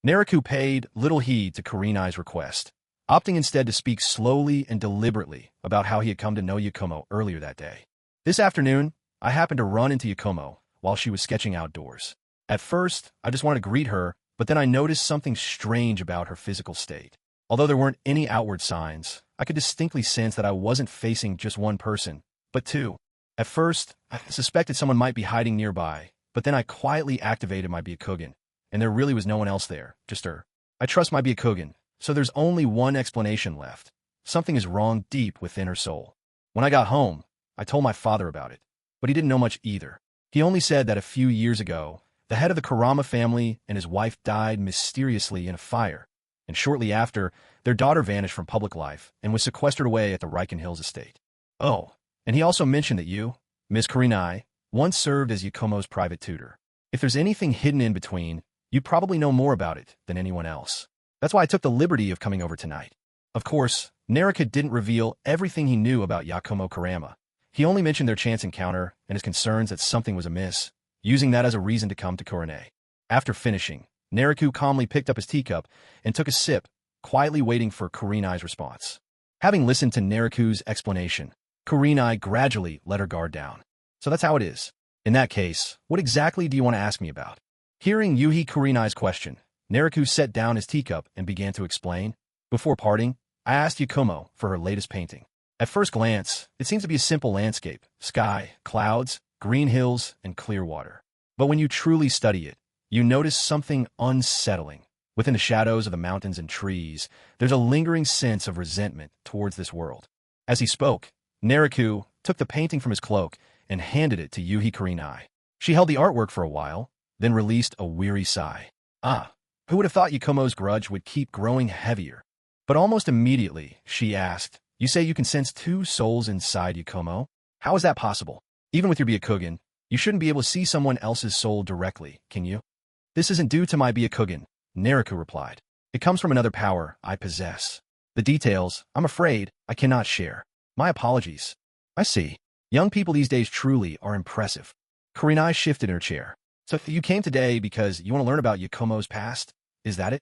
Naruto paid little heed to Kurenai's request, opting instead to speak slowly and deliberately about how he had come to know Yakumo earlier that day. "This afternoon, I happened to run into Yakumo while she was sketching outdoors. At first, I just wanted to greet her, but then I noticed something strange about her physical state. Although there weren't any outward signs, I could distinctly sense that I wasn't facing just one person, but two. At first, I suspected someone might be hiding nearby, but then I quietly activated my Byakugan, and there really was no one else there, just her. I trust my Byakugan, so there's only one explanation left. Something is wrong deep within her soul. When I got home, I told my father about it, but he didn't know much either. He only said that a few years ago, the head of the Kurama family and his wife died mysteriously in a fire, and shortly after, their daughter vanished from public life and was sequestered away at the Riken Hills estate. Oh, and he also mentioned that you, Miss Kurenai, once served as Yakumo's private tutor. If there's anything hidden in between, you probably know more about it than anyone else. That's why I took the liberty of coming over tonight." Of course, Naruto didn't reveal everything he knew about Yakumo Kurama. He only mentioned their chance encounter and his concerns that something was amiss, using that as a reason to come to Kurenai. After finishing, Naruto calmly picked up his teacup and took a sip, quietly waiting for Kurenai's response. Having listened to Naruto's explanation, Kurenai gradually let her guard down. "So that's how it is. In that case, what exactly do you want to ask me about?" Hearing Yuhi Kurenai's question, Naruto set down his teacup and began to explain. Before parting, I asked Yakumo for her latest painting. At first glance, it seems to be a simple landscape: sky, clouds, green hills, and clear water. But when you truly study it, you notice something unsettling. Within the shadows of the mountains and trees, there's a lingering sense of resentment towards this world. As he spoke, Naruto took the painting from his cloak and handed it to Yuhi Kurenai. She held the artwork for a while, then released a weary sigh. Who would have thought Yakumo's grudge would keep growing heavier? But almost immediately, she asked, "You say you can sense two souls inside Yakumo? How is that possible? Even with your Byakugan, you shouldn't be able to see someone else's soul directly, can you?" "This isn't due to my Byakugan," Naruto replied. "It comes from another power I possess. The details, I'm afraid, I cannot share. My apologies." "I see. Young people these days truly are impressive." Kurenai shifted in her chair. "So you came today because you want to learn about Yakumo's past? Is that it?"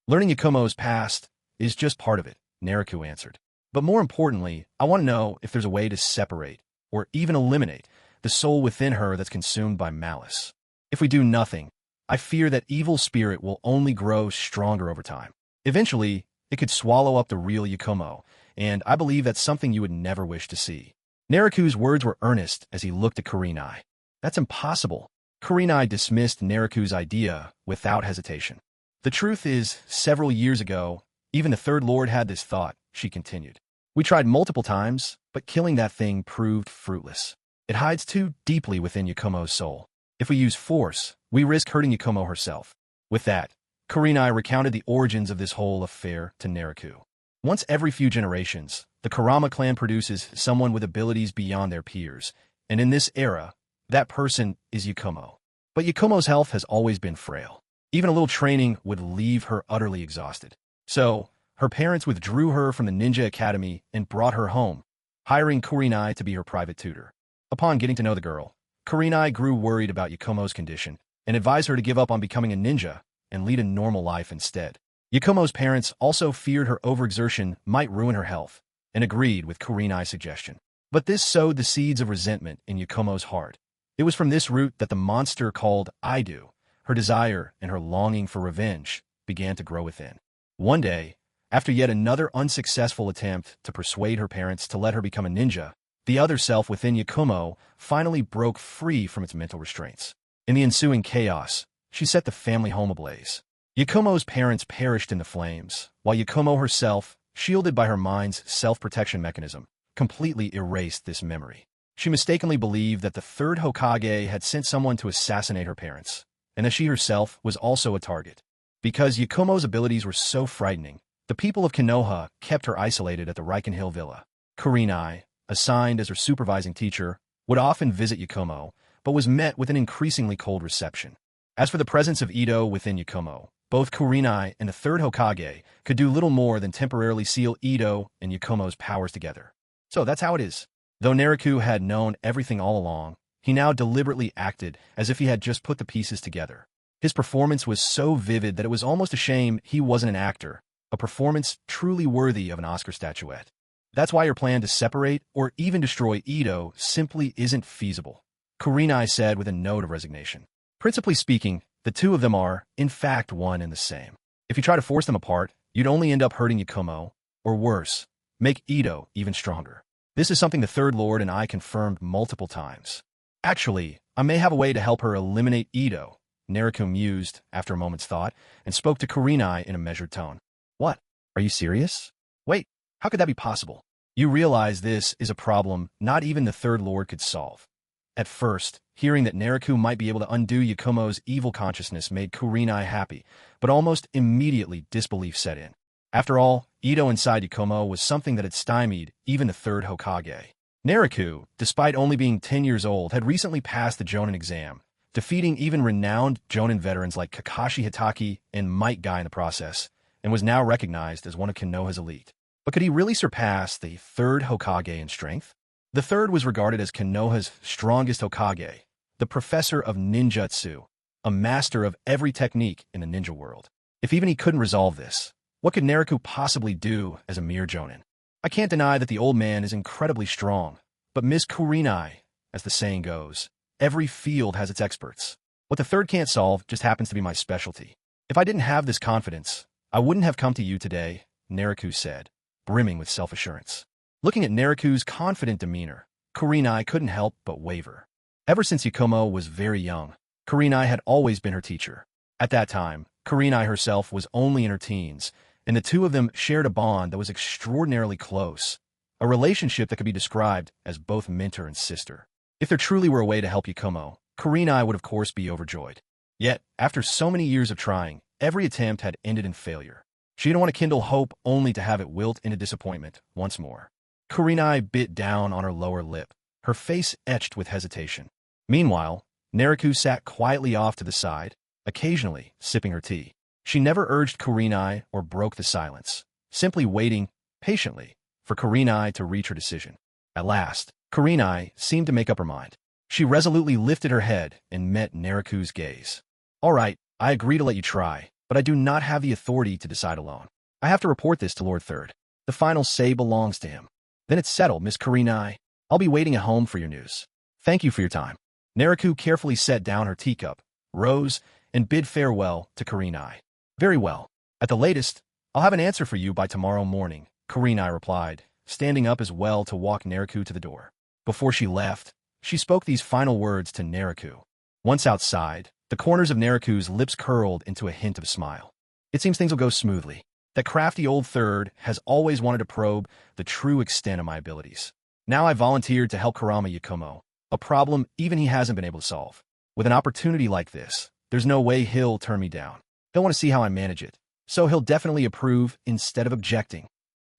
"Learning Yakumo's past is just part of it," Naruto answered. "But more importantly, I want to know if there's a way to separate, or even eliminate, the soul within her that's consumed by malice. If we do nothing, I fear that evil spirit will only grow stronger over time. Eventually, it could swallow up the real Yakumo, and I believe that's something you would never wish to see." Naruto's words were earnest as he looked at Kurenai. "That's impossible." Kurenai dismissed Naruto's idea without hesitation. "The truth is, several years ago, even the Third Lord had this thought," she continued. "We tried multiple times, but killing that thing proved fruitless. It hides too deeply within Yakumo's soul. If we use force, we risk hurting Yakumo herself." With that, Kurenai recounted the origins of this whole affair to Naruto. Once every few generations, the Kurama clan produces someone with abilities beyond their peers, and in this era, that person is Yakumo. But Yakumo's health has always been frail. Even a little training would leave her utterly exhausted. So, her parents withdrew her from the ninja academy and brought her home, hiring Kurenai to be her private tutor. Upon getting to know the girl, Kurenai grew worried about Yakumo's condition and advised her to give up on becoming a ninja and lead a normal life instead. Yakumo's parents also feared her overexertion might ruin her health and agreed with Kurenai's suggestion. But this sowed the seeds of resentment in Yakumo's heart. It was from this root that the monster called Ido, her desire and her longing for revenge, began to grow within. One day, after yet another unsuccessful attempt to persuade her parents to let her become a ninja, the other self within Yakumo finally broke free from its mental restraints. In the ensuing chaos, she set the family home ablaze. Yakumo's parents perished in the flames, while Yakumo herself, shielded by her mind's self-protection mechanism, completely erased this memory. She mistakenly believed that the third Hokage had sent someone to assassinate her parents, and that she herself was also a target. Because Yakumo's abilities were so frightening, the people of Konoha kept her isolated at the Riken Hill Villa. Kurenai, assigned as her supervising teacher, would often visit Yakumo, but was met with an increasingly cold reception. As for the presence of Ido within Yakumo, both Kurenai and the third Hokage could do little more than temporarily seal Ido and Yakumo's powers together. So that's how it is. Though Naruto had known everything all along, he now deliberately acted as if he had just put the pieces together. His performance was so vivid that it was almost a shame he wasn't an actor, a performance truly worthy of an Oscar statuette. That's why your plan to separate or even destroy Ido simply isn't feasible, Kurenai said with a note of resignation. Principally speaking, the two of them are, in fact, one and the same. If you try to force them apart, you'd only end up hurting Yakumo, or worse, make Ido even stronger. This is something the Third Lord and I confirmed multiple times. Actually, I may have a way to help her eliminate Ido, Naruto mused after a moment's thought and spoke to Kurenai in a measured tone. What? Are you serious? Wait, how could that be possible? You realize this is a problem not even the Third Lord could solve. At first, hearing that Naruto might be able to undo Yakumo's evil consciousness made Kurenai happy, but almost immediately disbelief set in. After all, Ido inside Yakumo was something that had stymied even the third Hokage. Naruto, despite only being 10 years old, had recently passed the Jonin exam, defeating even renowned Jonin veterans like Kakashi Hitaki and Might Guy in the process, and was now recognized as one of Konoha's elite. But could he really surpass the third Hokage in strength? The third was regarded as Konoha's strongest Hokage, the professor of ninjutsu, a master of every technique in the ninja world. If even he couldn't resolve this, what could Naruto possibly do as a mere Jonin? I can't deny that the old man is incredibly strong, but Miss Kurenai, as the saying goes, every field has its experts. What the third can't solve just happens to be my specialty. If I didn't have this confidence, I wouldn't have come to you today, Naruto said, brimming with self-assurance. Looking at Naruto's confident demeanor, Kurenai couldn't help but waver. Ever since Yakumo was very young, Kurenai had always been her teacher. At that time, Kurenai herself was only in her teens, and the two of them shared a bond that was extraordinarily close, a relationship that could be described as both mentor and sister. If there truly were a way to help Yakumo, Kurenai would of course be overjoyed. Yet, after so many years of trying, every attempt had ended in failure. She didn't want to kindle hope only to have it wilt into disappointment once more. Kurenai bit down on her lower lip, her face etched with hesitation. Meanwhile, Naruto sat quietly off to the side, occasionally sipping her tea. She never urged Kurenai or broke the silence, simply waiting, patiently, for Kurenai to reach her decision. At last, Kurenai seemed to make up her mind. She resolutely lifted her head and met Naruto's gaze. All right, I agree to let you try, but I do not have the authority to decide alone. I have to report this to Lord Third. The final say belongs to him. Then it's settled, Miss Kurenai. I'll be waiting at home for your news. Thank you for your time. Naruto carefully set down her teacup, rose, and bid farewell to Kurenai. Very well. At the latest, I'll have an answer for you by tomorrow morning, Kurenai replied, standing up as well to walk Naruto to the door. Before she left, she spoke these final words to Naruto. Once outside, the corners of Naruto's lips curled into a hint of a smile. It seems things will go smoothly. That crafty old third has always wanted to probe the true extent of my abilities. Now I volunteered to help Kurama Yakumo, a problem even he hasn't been able to solve. With an opportunity like this, there's no way he'll turn me down. He'll want to see how I manage it, so he'll definitely approve instead of objecting.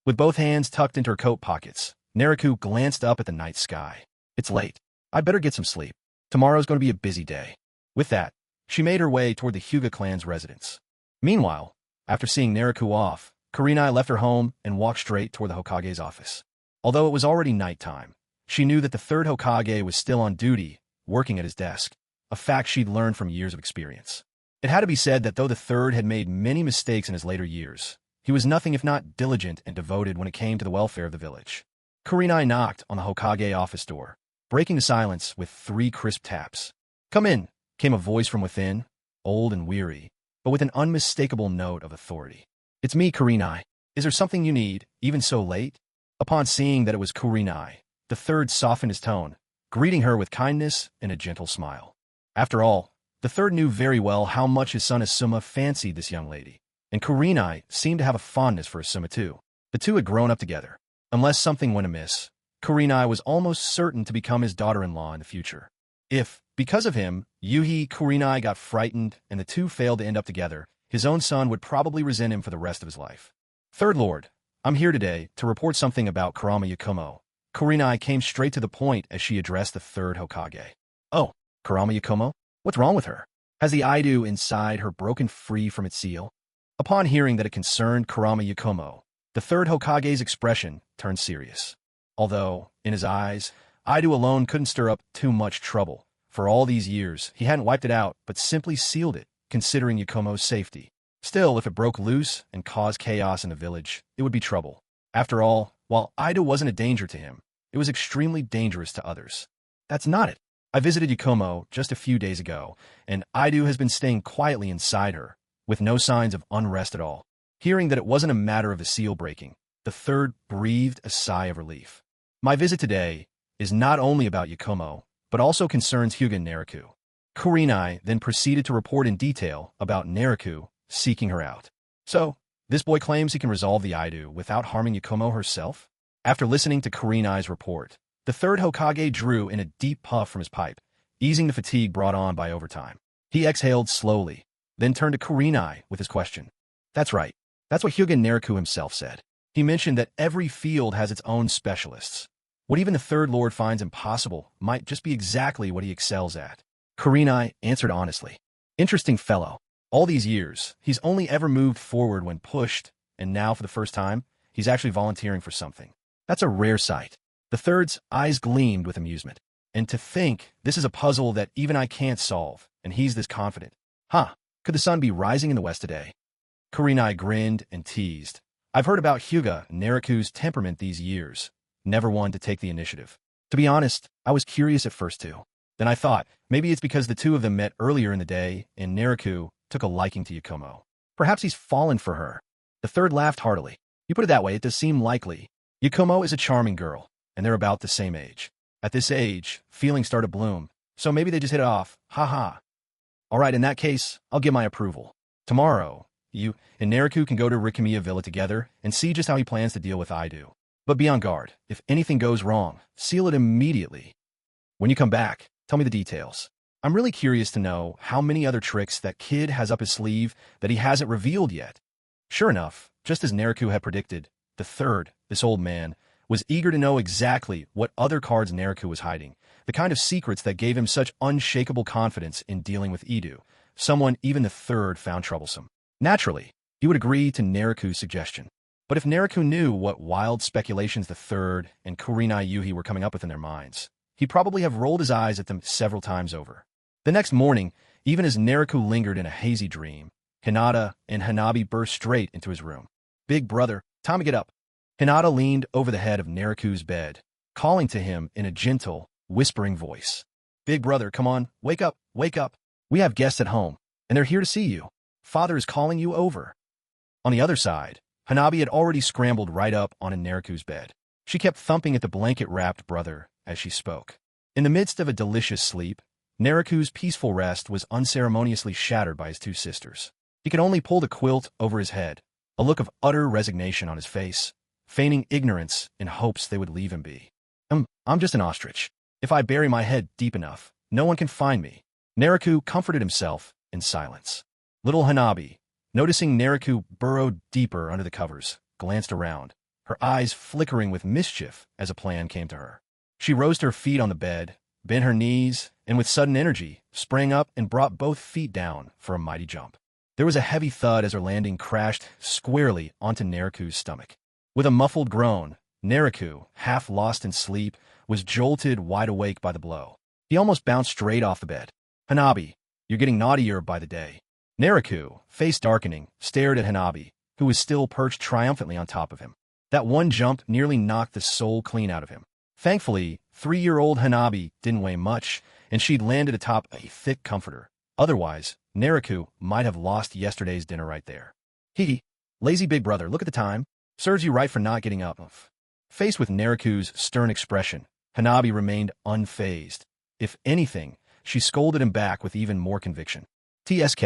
With both hands tucked into her coat pockets, Naruto glanced up at the night sky. It's late. I'd better get some sleep. Tomorrow's going to be a busy day. With that, she made her way toward the Hyuga clan's residence. Meanwhile, after seeing Naruto off, Kurenai left her home and walked straight toward the Hokage's office. Although it was already nighttime, she knew that the third Hokage was still on duty, working at his desk, a fact she'd learned from years of experience. It had to be said that though the third had made many mistakes in his later years, he was nothing if not diligent and devoted when it came to the welfare of the village. Kurenai knocked on the Hokage office door, breaking the silence with 3 crisp taps. "Come in," came a voice from within, old and weary, but with an unmistakable note of authority. "It's me, Kurenai. Is there something you need, even so late?" Upon seeing that it was Kurenai, the third softened his tone, greeting her with kindness and a gentle smile. After all, the third knew very well how much his son Asuma fancied this young lady, and Kurenai seemed to have a fondness for Asuma too. The two had grown up together. Unless something went amiss, Kurenai was almost certain to become his daughter-in-law in the future. If, because of him, Kurenai got frightened and the two failed to end up together, his own son would probably resent him for the rest of his life. "Third Lord, I'm here today to report something about Kurama Yakumo." Kurenai came straight to the point as she addressed the third Hokage. "Oh, Kurama Yakumo? What's wrong with her? Has the Ido inside her broken free from its seal?" Upon hearing that it concerned Kurama Yakumo, the third Hokage's expression turned serious. Although, in his eyes, Ido alone couldn't stir up too much trouble. For all these years, he hadn't wiped it out, but simply sealed it, considering Yakumo's safety. Still, if it broke loose and caused chaos in the village, it would be trouble. After all, while Ido wasn't a danger to him, it was extremely dangerous to others. That's not it. I visited Yakumo just a few days ago, and Ido has been staying quietly inside her, with no signs of unrest at all. Hearing that it wasn't a matter of the seal breaking, the third breathed a sigh of relief. My visit today is not only about Yakumo, but also concerns Hyuga and Naruto. Kurenai then proceeded to report in detail about Naruto seeking her out. So, this boy claims he can resolve the Ido without harming Yakumo herself? After listening to Kurenai's report, the third Hokage drew in a deep puff from his pipe, easing the fatigue brought on by overtime. He exhaled slowly, then turned to Kurenai with his question. "That's right. That's what Hyuga Naruto himself said. He mentioned that every field has its own specialists. What even the Third Lord finds impossible might just be exactly what he excels at." Kurenai answered honestly. "Interesting fellow. All these years, he's only ever moved forward when pushed, and now for the first time, he's actually volunteering for something. That's a rare sight." The third's eyes gleamed with amusement. "And to think this is a puzzle that even I can't solve, and he's this confident. Huh, could the sun be rising in the west today?" Kurenai grinned and teased. "I've heard about Hyuga Naruto's temperament these years. Never one to take the initiative. To be honest, I was curious at first too. Then I thought, maybe it's because the two of them met earlier in the day, and Naruto, took a liking to Yakumo. Perhaps he's fallen for her. The third laughed heartily. You put it that way, it does seem likely. Yakumo is a charming girl, and they're about the same age. At this age, feelings start to bloom, so maybe they just hit it off. Ha ha. All right, in that case, I'll give my approval. Tomorrow, you and Naruto can go to Rikamiya Villa together and see just how he plans to deal with Ido. But be on guard. If anything goes wrong, seal it immediately. When you come back, tell me the details. I'm really curious to know how many other tricks that kid has up his sleeve that he hasn't revealed yet. Sure enough, just as Naruto had predicted, the third, this old man, was eager to know exactly what other cards Naruto was hiding, the kind of secrets that gave him such unshakable confidence in dealing with Ido, someone even the third found troublesome. Naturally, he would agree to Naruto's suggestion. But if Naruto knew what wild speculations the third and Kurenai Yuhi were coming up with in their minds, he'd probably have rolled his eyes at them several times over. The next morning, even as Naruto lingered in a hazy dream, Hinata and Hanabi burst straight into his room. Big brother, time to get up. Hinata leaned over the head of Naruto's bed, calling to him in a gentle, whispering voice. Big brother, come on, wake up, wake up. We have guests at home, and they're here to see you. Father is calling you over. On the other side, Hanabi had already scrambled right up on Naruto's bed. She kept thumping at the blanket-wrapped brother as she spoke. In the midst of a delicious sleep, Naruto's peaceful rest was unceremoniously shattered by his two sisters. He could only pull the quilt over his head, a look of utter resignation on his face, feigning ignorance in hopes they would leave him be. I'm just an ostrich. If I bury my head deep enough, no one can find me. Naruto comforted himself in silence. Little Hanabi, noticing Naruto burrowed deeper under the covers, glanced around, her eyes flickering with mischief as a plan came to her. She rose to her feet on the bed, bent her knees, and with sudden energy, sprang up and brought both feet down for a mighty jump. There was a heavy thud as her landing crashed squarely onto Naruto's stomach. With a muffled groan, Naruto, half lost in sleep, was jolted wide awake by the blow. He almost bounced straight off the bed. Hanabi, you're getting naughtier by the day. Naruto, face darkening, stared at Hanabi, who was still perched triumphantly on top of him. That one jump nearly knocked the soul clean out of him. Thankfully, 3-year-old Hanabi didn't weigh much, and she'd landed atop a thick comforter. Otherwise, Naruto might have lost yesterday's dinner right there. Hee, lazy big brother, look at the time. Serves you right for not getting up. Faced with Naruto's stern expression, Hanabi remained unfazed. If anything, she scolded him back with even more conviction. TSK.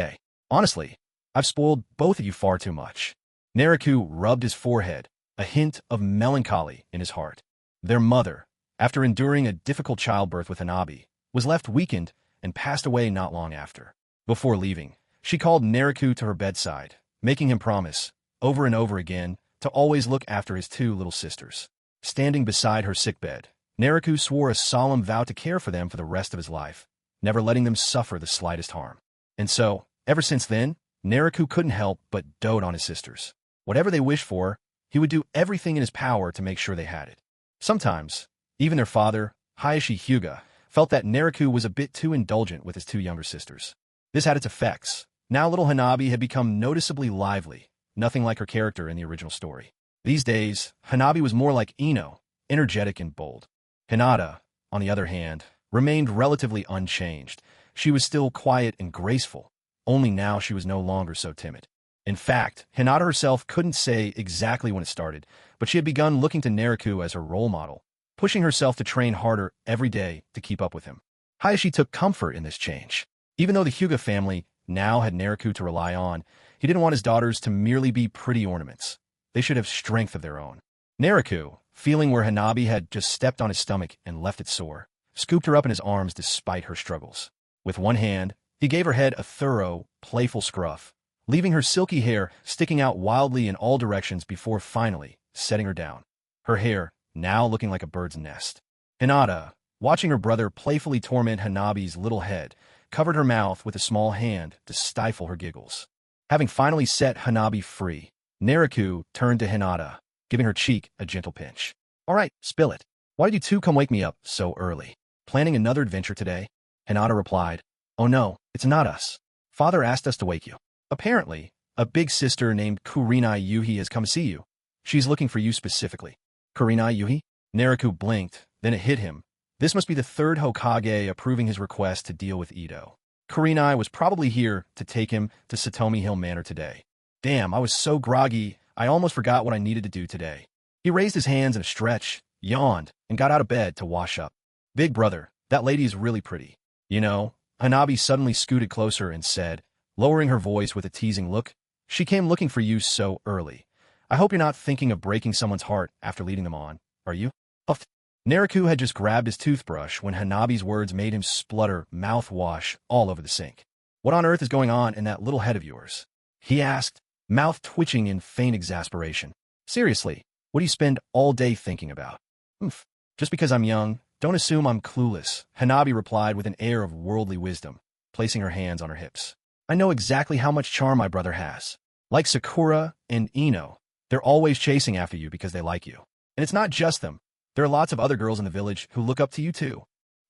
Honestly, I've spoiled both of you far too much. Naruto rubbed his forehead, a hint of melancholy in his heart. Their mother, after enduring a difficult childbirth with Hanabi, was left weakened and passed away not long after. Before leaving, she called Naruto to her bedside, making him promise, over and over again, to always look after his two little sisters. Standing beside her sickbed, Naruto swore a solemn vow to care for them for the rest of his life, never letting them suffer the slightest harm. And so, ever since then, Naruto couldn't help but dote on his sisters. Whatever they wished for, he would do everything in his power to make sure they had it. Sometimes, even their father, Hayashi Hyuga, felt that Naruto was a bit too indulgent with his two younger sisters. This had its effects. Now little Hanabi had become noticeably lively, nothing like her character in the original story. These days, Hanabi was more like Ino, energetic and bold. Hinata, on the other hand, remained relatively unchanged. She was still quiet and graceful, only now she was no longer so timid. In fact, Hinata herself couldn't say exactly when it started, but she had begun looking to Naruto as her role model, pushing herself to train harder every day to keep up with him. Hayashi took comfort in this change. Even though the Hyuga family now had Naruto to rely on, he didn't want his daughters to merely be pretty ornaments. They should have strength of their own. Naruto, feeling where Hanabi had just stepped on his stomach and left it sore, scooped her up in his arms despite her struggles. With one hand, he gave her head a thorough, playful scruff, leaving her silky hair sticking out wildly in all directions before finally setting her down, her hair now looking like a bird's nest. Hinata, watching her brother playfully torment Hanabi's little head, covered her mouth with a small hand to stifle her giggles. Having finally set Hanabi free, Naruto turned to Hinata, giving her cheek a gentle pinch. All right, spill it. Why did you two come wake me up so early? Planning another adventure today? Hinata replied, Oh no, it's not us. Father asked us to wake you. Apparently, a big sister named Kurenai Yuhi has come to see you. She's looking for you specifically. Kurenai Yuhi? Naruto blinked, then it hit him. This must be the third Hokage approving his request to deal with Ido. Kurenai was probably here to take him to Satomi Hill Manor today. Damn, I was so groggy, I almost forgot what I needed to do today. He raised his hands in a stretch, yawned, and got out of bed to wash up. Big brother, that lady is really pretty. You know, Hanabi suddenly scooted closer and said, lowering her voice with a teasing look, she came looking for you so early. I hope you're not thinking of breaking someone's heart after leading them on, are you? Huffed. Naraku had just grabbed his toothbrush when Hanabi's words made him splutter mouthwash all over the sink. What on earth is going on in that little head of yours? He asked, mouth twitching in faint exasperation. Seriously, what do you spend all day thinking about? Oof. Just because I'm young, don't assume I'm clueless, Hanabi replied with an air of worldly wisdom, placing her hands on her hips. I know exactly how much charm my brother has. Like Sakura and Ino, they're always chasing after you because they like you. And it's not just them. There are lots of other girls in the village who look up to you too.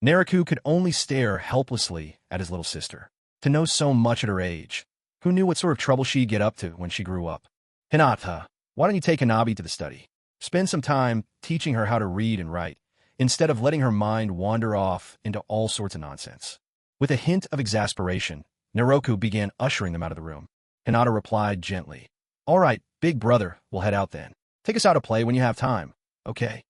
Naraku could only stare helplessly at his little sister. To know so much at her age. Who knew what sort of trouble she'd get up to when she grew up? Hinata, why don't you take Hanabi to the study? Spend some time teaching her how to read and write, instead of letting her mind wander off into all sorts of nonsense. With a hint of exasperation, Naroku began ushering them out of the room. Hinata replied gently, All right, big brother, we'll head out then. Take us out to play when you have time, okay?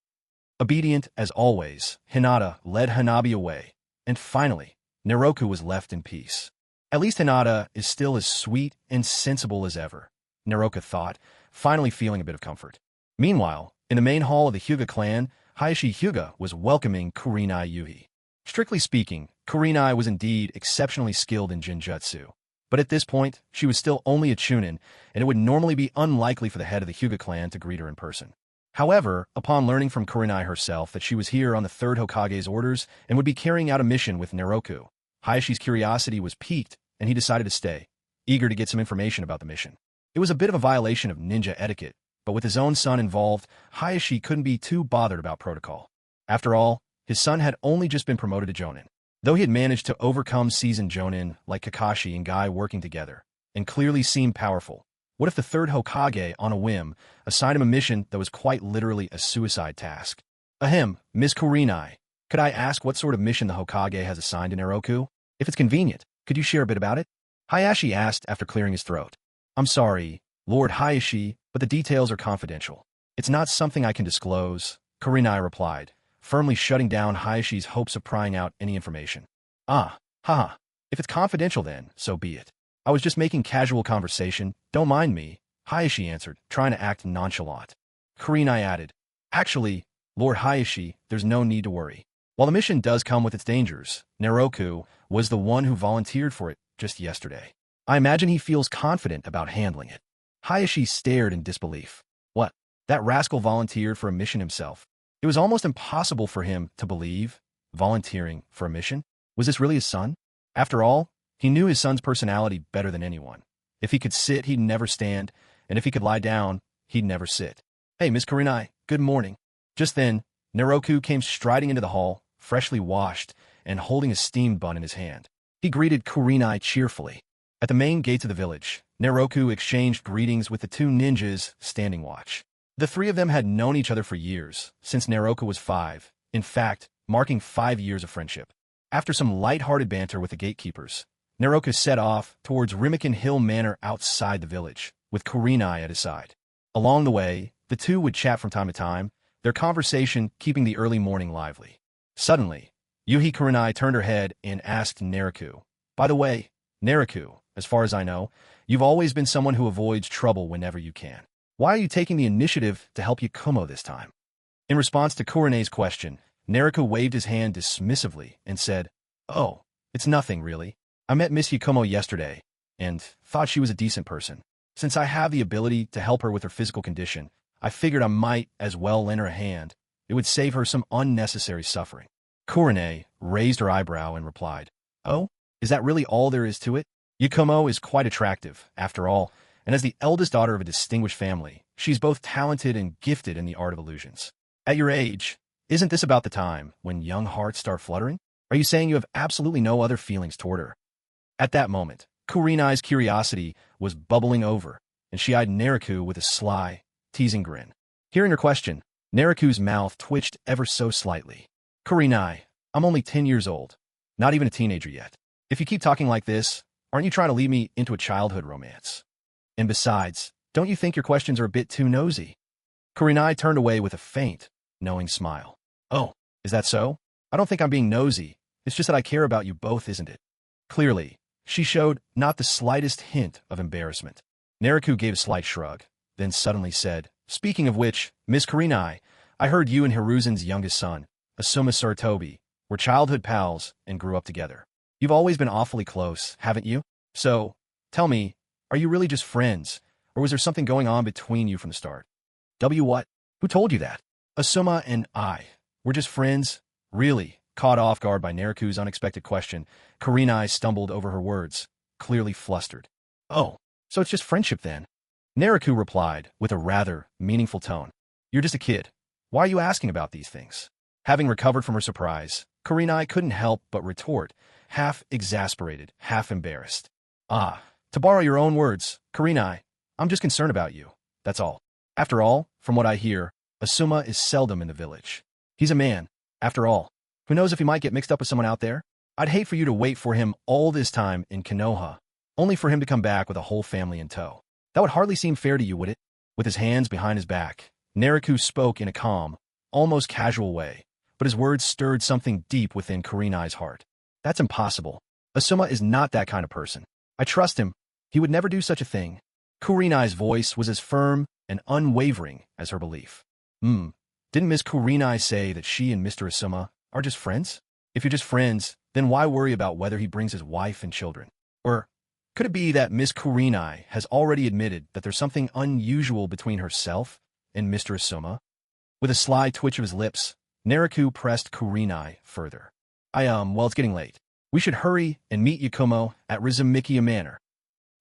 Obedient as always, Hinata led Hanabi away, and finally, Naroku was left in peace. At least Hinata is still as sweet and sensible as ever, Naroku thought, finally feeling a bit of comfort. Meanwhile, in the main hall of the Hyuga clan, Hayashi Hyuga was welcoming Kurenai Yuhi. Strictly speaking, Kurenai was indeed exceptionally skilled in Jinjutsu, but at this point, she was still only a Chunin, and it would normally be unlikely for the head of the Hyuga clan to greet her in person. However, upon learning from Kurenai herself that she was here on the third Hokage's orders and would be carrying out a mission with Naroku, Hayashi's curiosity was piqued, and he decided to stay, eager to get some information about the mission. It was a bit of a violation of ninja etiquette, but with his own son involved, Hayashi couldn't be too bothered about protocol. After all, his son had only just been promoted to Jonin. Though he had managed to overcome seasoned Jonin like Kakashi and Guy working together, and clearly seemed powerful, what if the third Hokage, on a whim, assigned him a mission that was quite literally a suicide task? Ahem, Miss Kurenai, could I ask what sort of mission the Hokage has assigned to Naroku? If it's convenient, could you share a bit about it? Hayashi asked after clearing his throat. I'm sorry, Lord Hayashi, but the details are confidential. It's not something I can disclose, Kurenai replied, firmly shutting down Hayashi's hopes of prying out any information. Ah, haha, if it's confidential then, so be it. I was just making casual conversation, don't mind me, Hayashi answered, trying to act nonchalant. Kurenai added, Actually, Lord Hayashi, there's no need to worry. While the mission does come with its dangers, Naroku was the one who volunteered for it just yesterday. I imagine he feels confident about handling it. Hayashi stared in disbelief. What? That rascal volunteered for a mission himself. It was almost impossible for him to believe, volunteering for a mission? Was this really his son? After all, he knew his son's personality better than anyone. If he could sit, he'd never stand, and if he could lie down, he'd never sit. Hey, Miss Kurenai, good morning. Just then, Naroku came striding into the hall, freshly washed, and holding a steamed bun in his hand. He greeted Kurenai cheerfully. At the main gates of the village, Naroku exchanged greetings with the two ninjas standing watch. The three of them had known each other for years, since Naroku was 5, in fact, marking 5 years of friendship. After some light-hearted banter with the gatekeepers, Naroku set off towards Rimiken Hill Manor outside the village, with Kurenai at his side. Along the way, the two would chat from time to time, their conversation keeping the early morning lively. Suddenly, Yuhi Kurenai turned her head and asked Naroku, By the way, Naroku, as far as I know, you've always been someone who avoids trouble whenever you can. Why are you taking the initiative to help Yakumo this time? In response to Kurenai's question, Naroku waved his hand dismissively and said, Oh, it's nothing really. I met Miss Yakumo yesterday, and thought she was a decent person. Since I have the ability to help her with her physical condition, I figured I might as well lend her a hand. It would save her some unnecessary suffering. Kurenai raised her eyebrow and replied, Oh, is that really all there is to it? Yakumo is quite attractive, after all, and as the eldest daughter of a distinguished family, she's both talented and gifted in the art of illusions. At your age, isn't this about the time when young hearts start fluttering? Are you saying you have absolutely no other feelings toward her? At that moment, Kurenai's curiosity was bubbling over, and she eyed Naroku with a sly, teasing grin. Hearing her question, Naroku's mouth twitched ever so slightly. Kurenai, I'm only 10 years old, not even a teenager yet. If you keep talking like this, aren't you trying to lead me into a childhood romance? And besides, don't you think your questions are a bit too nosy? Kurenai turned away with a faint, knowing smile. Oh, is that so? I don't think I'm being nosy. It's just that I care about you both, isn't it? Clearly, she showed not the slightest hint of embarrassment. Naruto gave a slight shrug, then suddenly said, "Speaking of which, Miss Kurenai, I heard you and Hiruzen's youngest son, Asuma Saratobi, were childhood pals and grew up together. You've always been awfully close, haven't you? So, tell me, are you really just friends, or was there something going on between you from the start?" What? Who told you that? Asuma and I. We're just friends? Really? Caught off guard by Naruto's unexpected question, Kurenai stumbled over her words, clearly flustered. Oh, so it's just friendship then? Naruto replied with a rather meaningful tone. You're just a kid. Why are you asking about these things? Having recovered from her surprise, Kurenai couldn't help but retort, half exasperated, half embarrassed. Ah, to borrow your own words, Kurenai, I'm just concerned about you. That's all. After all, from what I hear, Asuma is seldom in the village. He's a man, after all. Who knows if he might get mixed up with someone out there? I'd hate for you to wait for him all this time in Konoha, only for him to come back with a whole family in tow. That would hardly seem fair to you, would it? With his hands behind his back, Naruto spoke in a calm, almost casual way, but his words stirred something deep within Kurenai's heart. That's impossible. Asuma is not that kind of person. I trust him. He would never do such a thing. Kurenai's voice was as firm and unwavering as her belief. Didn't Miss Kurenai say that she and Mr. Asuma are just friends? If you're just friends, then why worry about whether he brings his wife and children? Or could it be that Miss Kurenai has already admitted that there's something unusual between herself and Mr. Asuma? With a sly twitch of his lips, Naruto pressed Kurenai further. Well, it's getting late. We should hurry and meet Yakumo at Rizamikia Manor.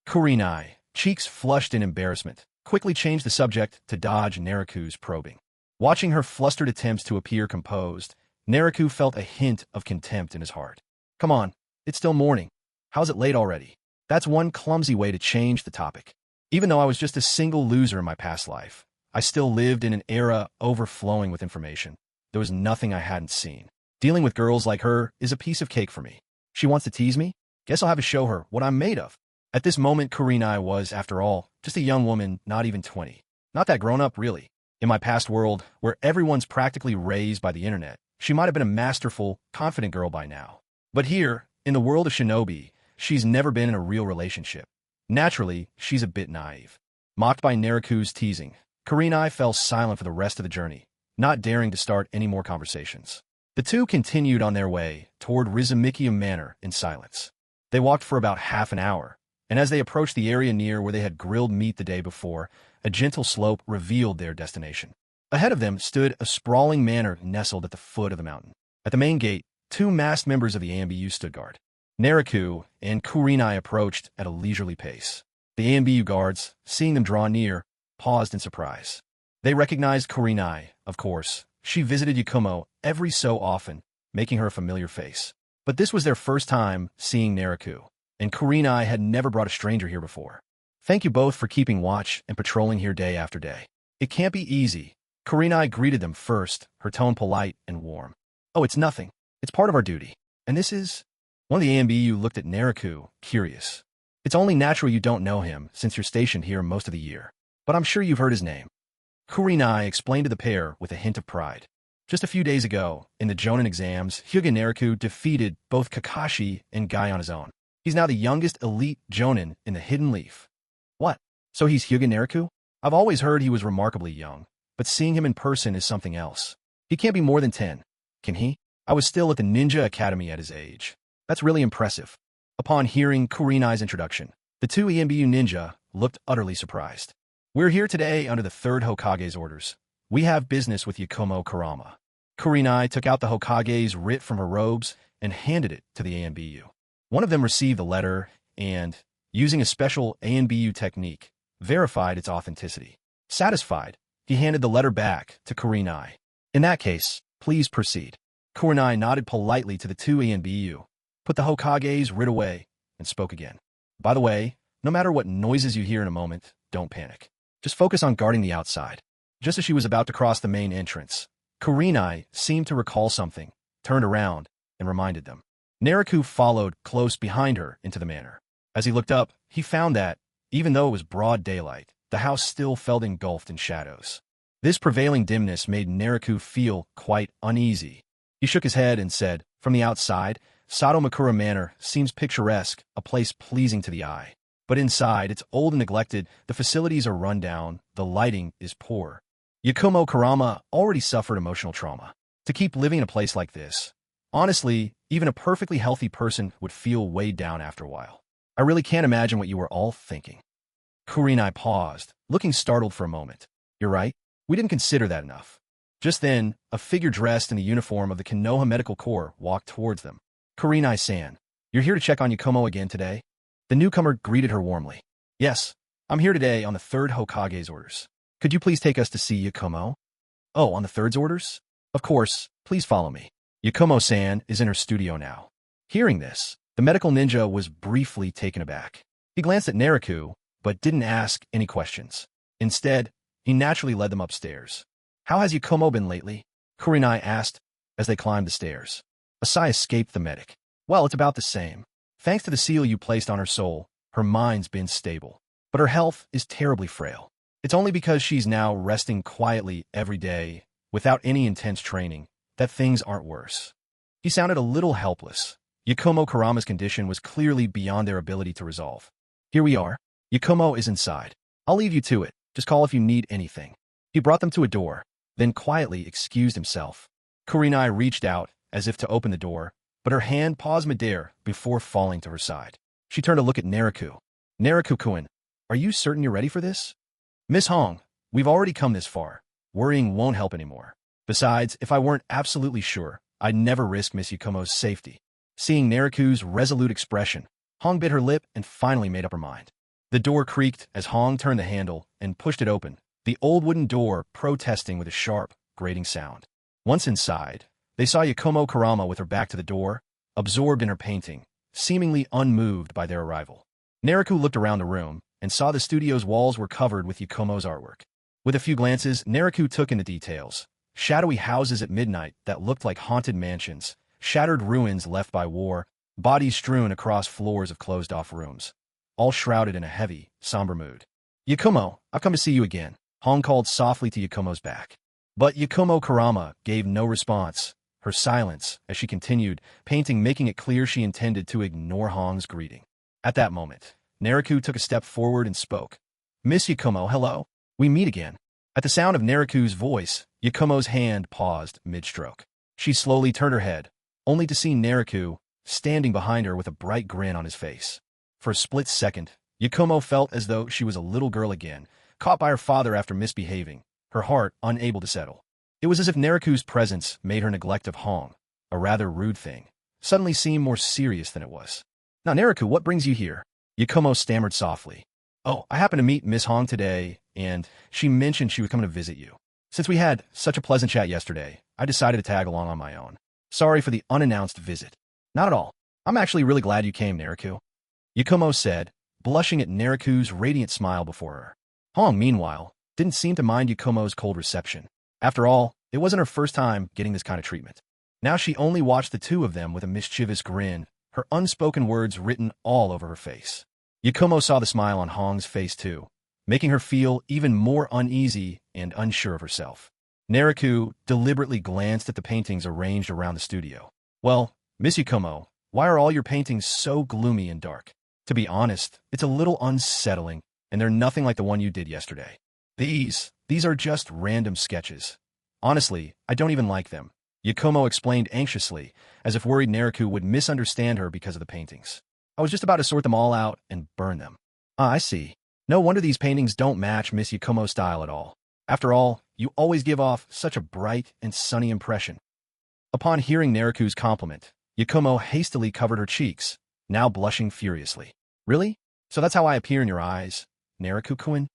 Kurenai, cheeks flushed in embarrassment, quickly changed the subject to dodge Naruto's probing. Watching her flustered attempts to appear composed, Naruto felt a hint of contempt in his heart. Come on, it's still morning. How's it late already? That's one clumsy way to change the topic. Even though I was just a single loser in my past life, I still lived in an era overflowing with information. There was nothing I hadn't seen. Dealing with girls like her is a piece of cake for me. She wants to tease me? Guess I'll have to show her what I'm made of. At this moment, Kurenai was, after all, just a young woman, not even 20. Not that grown up, really. In my past world, where everyone's practically raised by the internet, she might have been a masterful, confident girl by now. But here, in the world of shinobi, she's never been in a real relationship. Naturally, she's a bit naive. Mocked by Naruto's teasing, Kurenai fell silent for the rest of the journey, not daring to start any more conversations. The two continued on their way toward Rizamikia Manor in silence. They walked for about half an hour, and as they approached the area near where they had grilled meat the day before, a gentle slope revealed their destination. Ahead of them stood a sprawling manor nestled at the foot of the mountain. At the main gate, two masked members of the AMBU stood guard. Naruto and Kurenai approached at a leisurely pace. The AMBU guards, seeing them draw near, paused in surprise. They recognized Kurenai, of course. She visited Yakumo every so often, making her a familiar face. But this was their first time seeing Naruto, and Kurenai had never brought a stranger here before. Thank you both for keeping watch and patrolling here day after day. It can't be easy. Kurenai greeted them first, her tone polite and warm. Oh, it's nothing. It's part of our duty. And this is... One of the AMBU looked at Naruto, curious. It's only natural you don't know him, since you're stationed here most of the year. But I'm sure you've heard his name. Kurenai explained to the pair with a hint of pride. Just a few days ago, in the Jonin exams, Hyuga Naruto defeated both Kakashi and Guy on his own. He's now the youngest elite Jonin in the Hidden Leaf. What? So he's Hyuga Naruto? I've always heard he was remarkably young, but seeing him in person is something else. He can't be more than 10. Can he? I was still at the Ninja Academy at his age. That's really impressive. Upon hearing Kurenai's introduction, the two EMBU ninja looked utterly surprised. We're here today under the third Hokage's orders. We have business with Yakumo Kurama. Kurenai took out the Hokage's writ from her robes and handed it to the AMBU. One of them received the letter and, using a special AMBU technique, verified its authenticity. Satisfied, he handed the letter back to Kurenai. In that case, please proceed. Kurenai nodded politely to the two AMBU, put the Hokage's writ away, and spoke again. By the way, no matter what noises you hear in a moment, don't panic. Just focus on guarding the outside. Just as she was about to cross the main entrance, Kurenai seemed to recall something, turned around, and reminded them. Naruto followed close behind her into the manor. As he looked up, he found that, even though it was broad daylight, the house still felt engulfed in shadows. This prevailing dimness made Naruto feel quite uneasy. He shook his head and said, "From the outside, Satomakura Manor seems picturesque, a place pleasing to the eye. But inside, it's old and neglected, the facilities are run down, the lighting is poor." Yakumo Kurama already suffered emotional trauma. To keep living in a place like this, honestly, even a perfectly healthy person would feel weighed down after a while. I really can't imagine what you were all thinking. Kurenai paused, looking startled for a moment. You're right, we didn't consider that enough. Just then, a figure dressed in the uniform of the Konoha Medical Corps walked towards them. Kurenai-san, you're here to check on Yakumo again today? The newcomer greeted her warmly. Yes, I'm here today on the 3rd Hokage's orders. Could you please take us to see Yakumo? Oh, on the 3rd's orders? Of course, please follow me. Yakumo-san is in her studio now. Hearing this, the medical ninja was briefly taken aback. He glanced at Naruto, but didn't ask any questions. Instead, he naturally led them upstairs. How has Yakumo been lately? Kurenai asked as they climbed the stairs. A sigh escaped the medic. Well, it's about the same. Thanks to the seal you placed on her soul, her mind's been stable. But her health is terribly frail. It's only because she's now resting quietly every day, without any intense training, that things aren't worse. He sounded a little helpless. Yakumo Kurama's condition was clearly beyond their ability to resolve. Here we are. Yakumo is inside. I'll leave you to it. Just call if you need anything. He brought them to a door, then quietly excused himself. Kurenai reached out, as if to open the door, but her hand paused midair before falling to her side. She turned to look at Naruto. Naruto-kun, are you certain you're ready for this? Miss Hong, we've already come this far. Worrying won't help anymore. Besides, if I weren't absolutely sure, I'd never risk Miss Yakumo's safety. Seeing Naruto's resolute expression, Hong bit her lip and finally made up her mind. The door creaked as Hong turned the handle and pushed it open, the old wooden door protesting with a sharp, grating sound. Once inside, they saw Yakumo Kurama with her back to the door, absorbed in her painting, seemingly unmoved by their arrival. Naruto looked around the room and saw the studio's walls were covered with Yakumo's artwork. With a few glances, Naruto took in the details. Shadowy houses at midnight that looked like haunted mansions, shattered ruins left by war, bodies strewn across floors of closed-off rooms, all shrouded in a heavy, somber mood. Yakumo, I've come to see you again, Hong called softly to Yakumo's back. But Yakumo Kurama gave no response, her silence, as she continued, painting making it clear she intended to ignore Hong's greeting. At that moment, Naruto took a step forward and spoke. Miss Yakumo, hello. We meet again. At the sound of Naruto's voice, Yakumo's hand paused mid-stroke. She slowly turned her head, only to see Naruto standing behind her with a bright grin on his face. For a split second, Yakumo felt as though she was a little girl again, caught by her father after misbehaving, her heart unable to settle. It was as if Naruto's presence made her neglect of Hong, a rather rude thing, suddenly seem more serious than it was. Now, Naruto, what brings you here? Yakumo stammered softly. Oh, I happened to meet Miss Hong today, and she mentioned she was coming to visit you. Since we had such a pleasant chat yesterday, I decided to tag along on my own. Sorry for the unannounced visit. Not at all. I'm actually really glad you came, Naruto. Yakumo said, blushing at Naruto's radiant smile before her. Hong, meanwhile, didn't seem to mind Yakumo's cold reception. After all, it wasn't her first time getting this kind of treatment. Now she only watched the two of them with a mischievous grin, her unspoken words written all over her face. Yakumo saw the smile on Hong's face too, making her feel even more uneasy and unsure of herself. Naruto deliberately glanced at the paintings arranged around the studio. Well, Miss Yakumo, why are all your paintings so gloomy and dark? To be honest, it's a little unsettling, and they're nothing like the one you did yesterday. These are just random sketches. Honestly, I don't even like them. Yakumo explained anxiously, as if worried Naruto would misunderstand her because of the paintings. I was just about to sort them all out and burn them. Ah, I see. No wonder these paintings don't match Miss Yakumo's style at all. After all, you always give off such a bright and sunny impression. Upon hearing Naruto's compliment, Yakumo hastily covered her cheeks, now blushing furiously. Really? So that's how I appear in your eyes, Naruto-kun?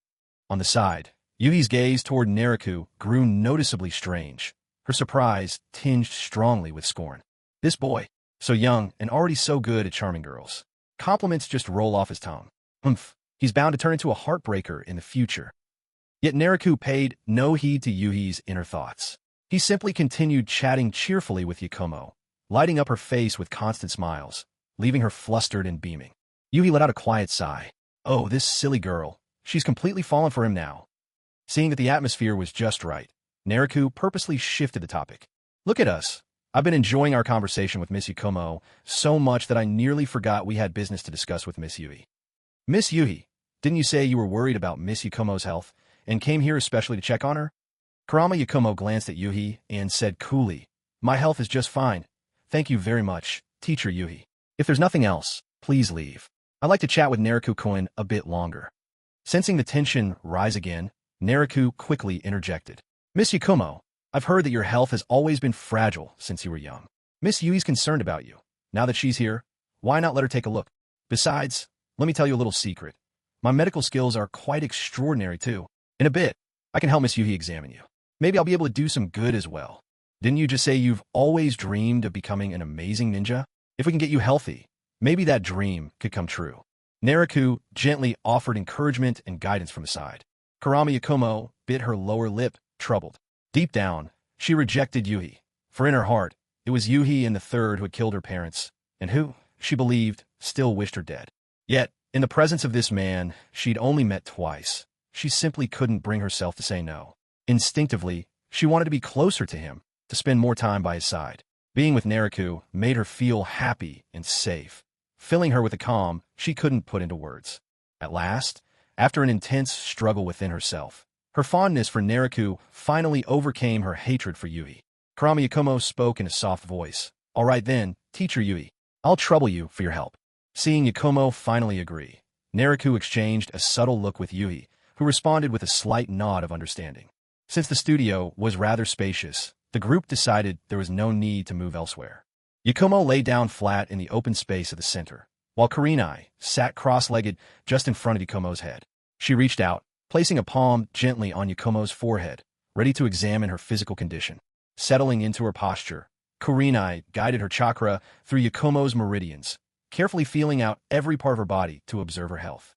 On the side, Yui's gaze toward Naruto grew noticeably strange, her surprise tinged strongly with scorn. This boy, so young and already so good at charming girls. Compliments just roll off his tongue. He's bound to turn into a heartbreaker in the future. Yet Naruto paid no heed to Yui's inner thoughts. He simply continued chatting cheerfully with Yakumo, lighting up her face with constant smiles, leaving her flustered and beaming. Yuhi let out a quiet sigh. Oh, this silly girl. She's completely fallen for him now. Seeing that the atmosphere was just right, Naruto purposely shifted the topic. Look at us. I've been enjoying our conversation with Miss Yakumo so much that I nearly forgot we had business to discuss with Miss Yuhi. Miss Yuhi, didn't you say you were worried about Miss Yakumo's health and came here especially to check on her? Kurama Yakumo glanced at Yuhi and said coolly, My health is just fine. Thank you very much, Teacher Yuhi. If there's nothing else, please leave. I'd like to chat with Naruto-kun a bit longer. Sensing the tension rise again, Naruto quickly interjected. Miss Yakumo, I've heard that your health has always been fragile since you were young. Miss Yui's concerned about you. Now that she's here, why not let her take a look? Besides, let me tell you a little secret. My medical skills are quite extraordinary too. In a bit, I can help Miss Yuhi examine you. Maybe I'll be able to do some good as well. Didn't you just say you've always dreamed of becoming an amazing ninja? If we can get you healthy, maybe that dream could come true. Naruto gently offered encouragement and guidance from the side. Kurama Yakumo bit her lower lip, troubled. Deep down, she rejected Yuhi, for in her heart, it was Yuhi and the third who had killed her parents, and who, she believed, still wished her dead. Yet, in the presence of this man she'd only met twice, she simply couldn't bring herself to say no. Instinctively, she wanted to be closer to him, to spend more time by his side. Being with Naruto made her feel happy and safe, filling her with a calm she couldn't put into words. At last, after an intense struggle within herself, her fondness for Naruto finally overcame her hatred for Yuhi. Kurama Yakumo spoke in a soft voice. All right then, Teacher Yuhi, I'll trouble you for your help. Seeing Yakumo finally agree, Naruto exchanged a subtle look with Yuhi, who responded with a slight nod of understanding. Since the studio was rather spacious, the group decided there was no need to move elsewhere. Yakumo lay down flat in the open space of the center, while Kurenai sat cross-legged just in front of Yakumo's head. She reached out, placing a palm gently on Yakumo's forehead, ready to examine her physical condition. Settling into her posture, Kurenai guided her chakra through Yakumo's meridians, carefully feeling out every part of her body to observe her health.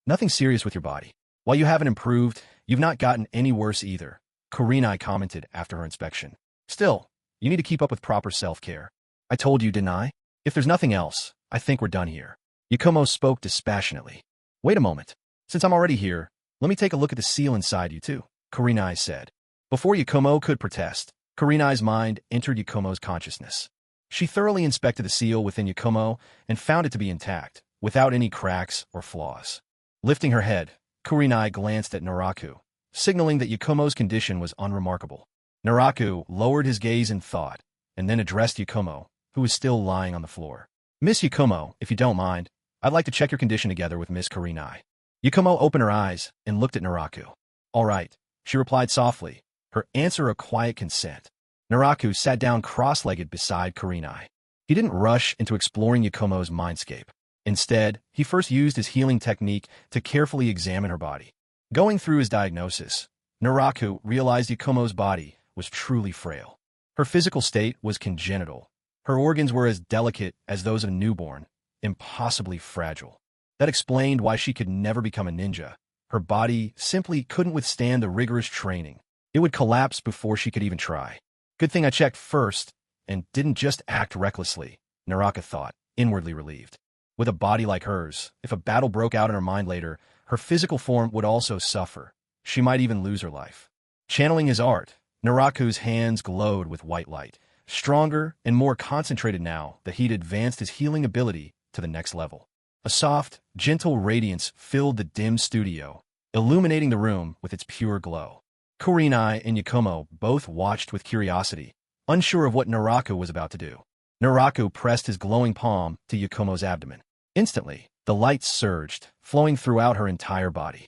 Nothing serious with your body. While you haven't improved, you've not gotten any worse either, Kurenai commented after her inspection. Still, you need to keep up with proper self-care. I told you, didn't I? If there's nothing else, I think we're done here. Yakumo spoke dispassionately. Wait a moment. Since I'm already here, let me take a look at the seal inside you too, Kurenai said. Before Yakumo could protest, Kurenai's mind entered Yakumo's consciousness. She thoroughly inspected the seal within Yakumo and found it to be intact, without any cracks or flaws. Lifting her head, Kurenai glanced at Naruto, signaling that Yakumo's condition was unremarkable. Naruto lowered his gaze in thought, and then addressed Yakumo, who was still lying on the floor. Miss Yakumo, if you don't mind, I'd like to check your condition together with Miss Kurenai. Yakumo opened her eyes and looked at Naruto. All right, she replied softly, her answer a quiet consent. Naruto sat down cross-legged beside Kurenai. He didn't rush into exploring Yakumo's mindscape. Instead, he first used his healing technique to carefully examine her body. Going through his diagnosis, Naruto realized Yakumo's body was truly frail. Her physical state was congenital. Her organs were as delicate as those of a newborn, impossibly fragile. That explained why she could never become a ninja. Her body simply couldn't withstand the rigorous training. It would collapse before she could even try. Good thing I checked first and didn't just act recklessly, Naruto thought, inwardly relieved. With a body like hers, if a battle broke out in her mind later, her physical form would also suffer. She might even lose her life. Channeling his art, Naruto's hands glowed with white light, stronger and more concentrated now that he'd advanced his healing ability to the next level. A soft, gentle radiance filled the dim studio, illuminating the room with its pure glow. Kurenai and Yakumo both watched with curiosity, unsure of what Naruto was about to do. Naruto pressed his glowing palm to Yakumo's abdomen. Instantly, the light surged, flowing throughout her entire body.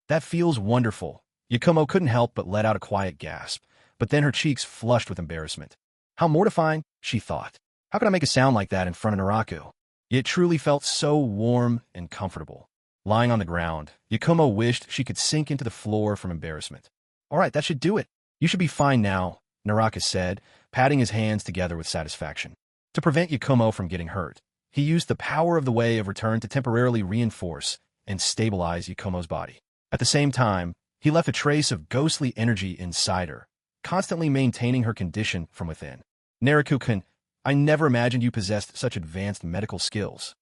That feels wonderful. Yakumo couldn't help but let out a quiet gasp, but then her cheeks flushed with embarrassment. How mortifying, she thought. How could I make a sound like that in front of Naruto? It truly felt so warm and comfortable. Lying on the ground, Yakumo wished she could sink into the floor from embarrassment. All right, that should do it. You should be fine now, Naruto said, patting his hands together with satisfaction. To prevent Yakumo from getting hurt, he used the power of the Way of Return to temporarily reinforce and stabilize Yakumo's body. At the same time, he left a trace of ghostly energy inside her, constantly maintaining her condition from within. Naruto-kun, I never imagined you possessed such advanced medical skills.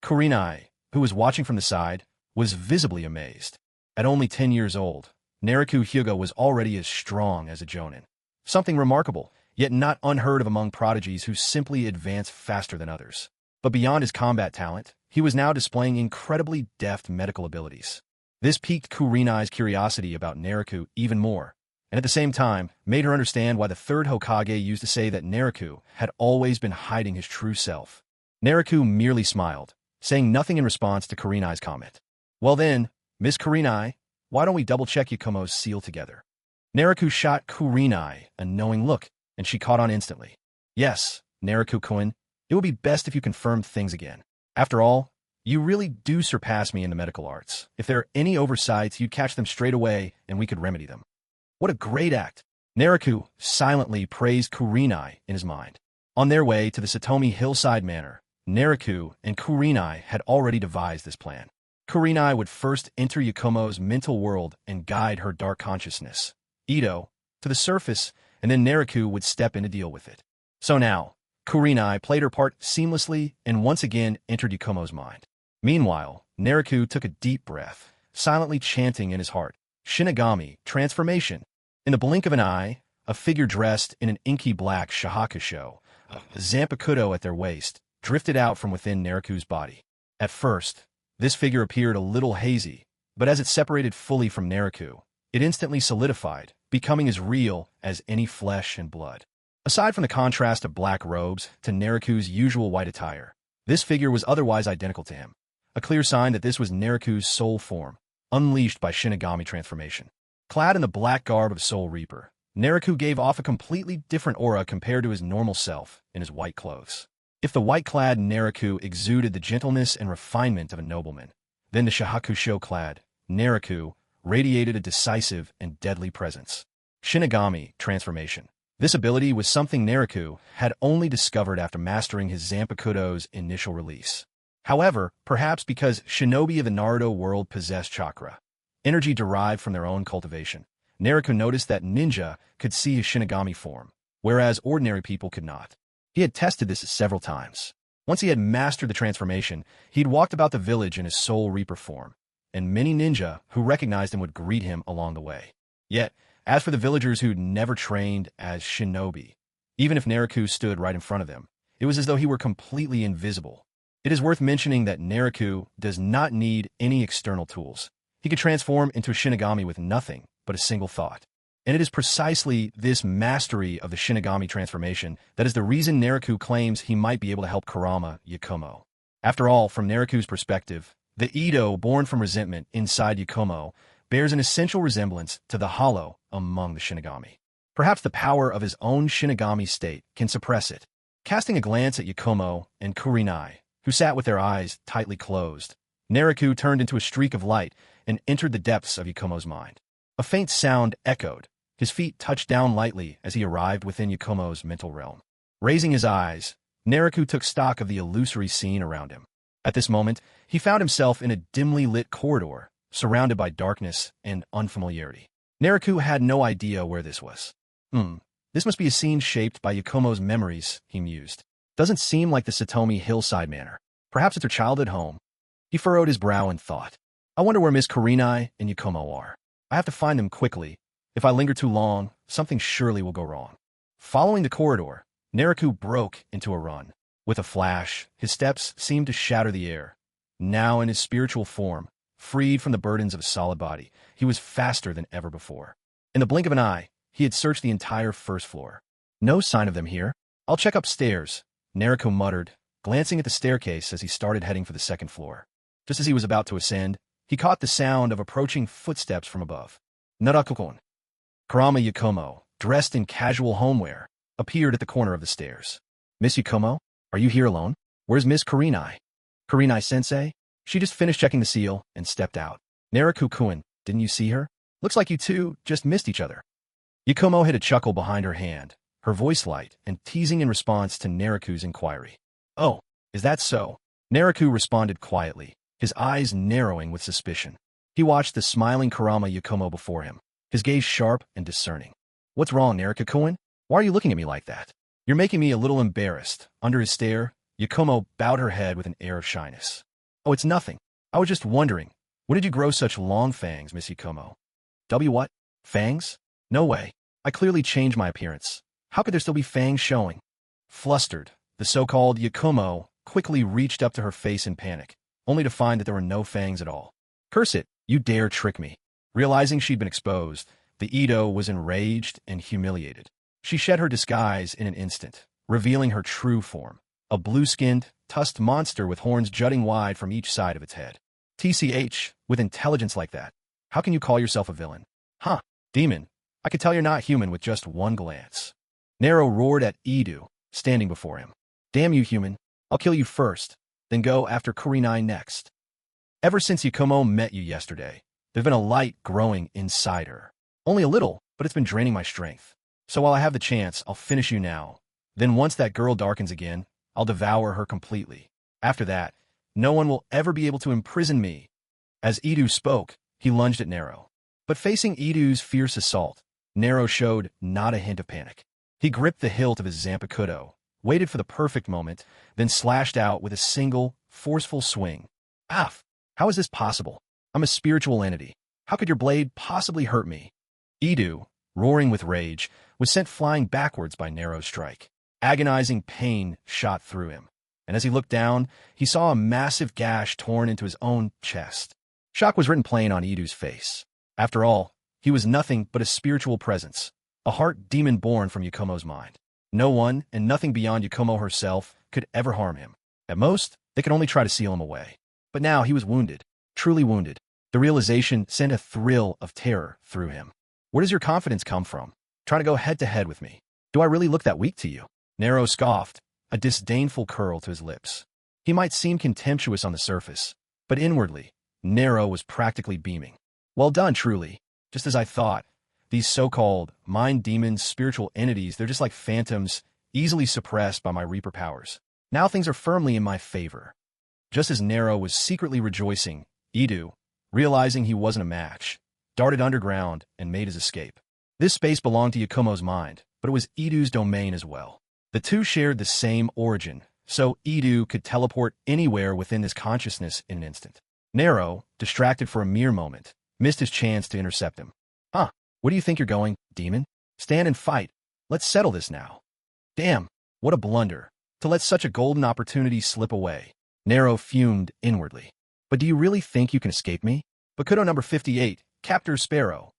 Kurenai, who was watching from the side, was visibly amazed. At only 10 years old, Naruto Hyuga was already as strong as a jonin. Something remarkable, yet not unheard of among prodigies who simply advance faster than others. But beyond his combat talent, he was now displaying incredibly deft medical abilities. This piqued Kurenai's curiosity about Naruto even more, and at the same time made her understand why the third Hokage used to say that Naruto had always been hiding his true self. Naruto merely smiled, saying nothing in response to Kurenai's comment. Well then, Miss Kurenai, why don't we double-check Yakumo's seal together? Naruto shot Kurenai a knowing look, and she caught on instantly. Yes, Naruto-kun, it would be best if you confirmed things again. After all, you really do surpass me in the medical arts. If there are any oversights, you'd catch them straight away, and we could remedy them. What a great act! Naruto silently praised Kurenai in his mind. On their way to the Satomi hillside manor, Naruto and Kurenai had already devised this plan. Kurenai would first enter Yakumo's mental world and guide her dark consciousness, Ido, to the surface, and then Naruto would step in to deal with it. So now, Kurenai played her part seamlessly and once again entered Yakumo's mind. Meanwhile, Naruto took a deep breath, silently chanting in his heart, Shinigami, transformation. In the blink of an eye, a figure dressed in an inky black shahakusho, Zampakudo at their waist, drifted out from within Naruto's body. At first, this figure appeared a little hazy, but as it separated fully from Naruto, it instantly solidified, becoming as real as any flesh and blood. Aside from the contrast of black robes to Naruto's usual white attire, this figure was otherwise identical to him, a clear sign that this was Naruto's soul form, unleashed by Shinigami transformation. Clad in the black garb of Soul Reaper, Naruto gave off a completely different aura compared to his normal self in his white clothes. If the white-clad Naruto exuded the gentleness and refinement of a nobleman, then the shahakusho-clad Naruto radiated a decisive and deadly presence. Shinigami transformation. This ability was something Naruto had only discovered after mastering his Zanpakuto's initial release. However, perhaps because shinobi of the Naruto world possessed chakra, energy derived from their own cultivation, Naruto noticed that ninja could see his Shinigami form, whereas ordinary people could not. He had tested this several times. Once he had mastered the transformation, he'd walked about the village in his Soul Reaper form, and many ninja who recognized him would greet him along the way. Yet, as for the villagers who'd never trained as shinobi, even if Naruto stood right in front of them, it was as though he were completely invisible. It is worth mentioning that Naruto does not need any external tools. He could transform into a Shinigami with nothing but a single thought. And it is precisely this mastery of the Shinigami transformation that is the reason Naruto claims he might be able to help Kurama Yakumo. After all, from Naruto's perspective, the Ido born from resentment inside Yakumo bears an essential resemblance to the hollow among the Shinigami. Perhaps the power of his own Shinigami state can suppress it. Casting a glance at Yakumo and Kurenai, who sat with their eyes tightly closed, Naruto turned into a streak of light and entered the depths of Yakumo's mind. A faint sound echoed. His feet touched down lightly as he arrived within Yakumo's mental realm. Raising his eyes, Naruto took stock of the illusory scene around him. At this moment, he found himself in a dimly lit corridor, surrounded by darkness and unfamiliarity. Naruto had no idea where this was. This must be a scene shaped by Yakumo's memories, he mused. Doesn't seem like the Satomi hillside manor. Perhaps it's her childhood home. He furrowed his brow and thought, I wonder where Miss Kurenai and Yakumo are. I have to find them quickly. If I linger too long, something surely will go wrong. Following the corridor, Naruto broke into a run. With a flash, his steps seemed to shatter the air. Now in his spiritual form, freed from the burdens of a solid body, he was faster than ever before. In the blink of an eye, he had searched the entire first floor. No sign of them here. I'll check upstairs, Naruto muttered, glancing at the staircase as he started heading for the second floor. Just as he was about to ascend, he caught the sound of approaching footsteps from above. Naruto-kun. Kurama Yakumo, dressed in casual homewear, appeared at the corner of the stairs. Miss Yakumo, are you here alone? Where's Miss Kurenai? Kurenai-sensei? She just finished checking the seal and stepped out. Naruto-kun, didn't you see her? Looks like you two just missed each other. Yakumo hid a chuckle behind her hand, her voice light and teasing in response to Naruto's inquiry. Oh, is that so? Naruto responded quietly, his eyes narrowing with suspicion. He watched the smiling Kurama Yakumo before him, his gaze sharp and discerning. What's wrong, Naruto-kun? Why are you looking at me like that? You're making me a little embarrassed. Under his stare, Yakumo bowed her head with an air of shyness. Oh, it's nothing. I was just wondering, when did you grow such long fangs, Miss Yakumo? What? Fangs? No way. I clearly changed my appearance. How could there still be fangs showing? Flustered, the so-called Yakumo quickly reached up to her face in panic, only to find that there were no fangs at all. Curse it, you dare trick me. Realizing she'd been exposed, the Ido was enraged and humiliated. She shed her disguise in an instant, revealing her true form, a blue-skinned, tusked monster with horns jutting wide from each side of its head. TCH, with intelligence like that, how can you call yourself a villain? Huh, demon, I could tell you're not human with just one glance. Nero roared at Ido, standing before him. Damn you, human, I'll kill you first, then go after Kurenai next. Ever since Yakumo met you yesterday, there's been a light growing inside her. Only a little, but it's been draining my strength. So while I have the chance, I'll finish you now. Then once that girl darkens again, I'll devour her completely. After that, no one will ever be able to imprison me. As Ido spoke, he lunged at Nero. But facing Ido's fierce assault, Nero showed not a hint of panic. He gripped the hilt of his Zampakudo, waited for the perfect moment, then slashed out with a single, forceful swing. Aff! How is this possible? I'm a spiritual entity. How could your blade possibly hurt me? Ido, roaring with rage, was sent flying backwards by Nero's strike. Agonizing pain shot through him, and as he looked down, he saw a massive gash torn into his own chest. Shock was written plain on Ido's face. After all, he was nothing but a spiritual presence, a heart demon born from Yakumo's mind. No one and nothing beyond Yakumo herself could ever harm him. At most, they could only try to seal him away. But now he was wounded, truly wounded. The realization sent a thrill of terror through him. Where does your confidence come from? Trying to go head-to-head with me. Do I really look that weak to you? Nero scoffed, a disdainful curl to his lips. He might seem contemptuous on the surface, but inwardly, Nero was practically beaming. Well done, truly. Just as I thought. These so-called mind demons, spiritual entities, they're just like phantoms, easily suppressed by my Reaper powers. Now things are firmly in my favor. Just as Nero was secretly rejoicing, Ido, realizing he wasn't a match, darted underground and made his escape. This space belonged to Yakumo's mind, but it was Ido's domain as well. The two shared the same origin, so Ido could teleport anywhere within this consciousness in an instant. Nero, distracted for a mere moment, missed his chance to intercept him. Huh, where do you think you're going, demon? Stand and fight. Let's settle this now. Damn, what a blunder, to let such a golden opportunity slip away. Nero fumed inwardly. But do you really think you can escape me? Bakudo number 58, Captors Sparrow.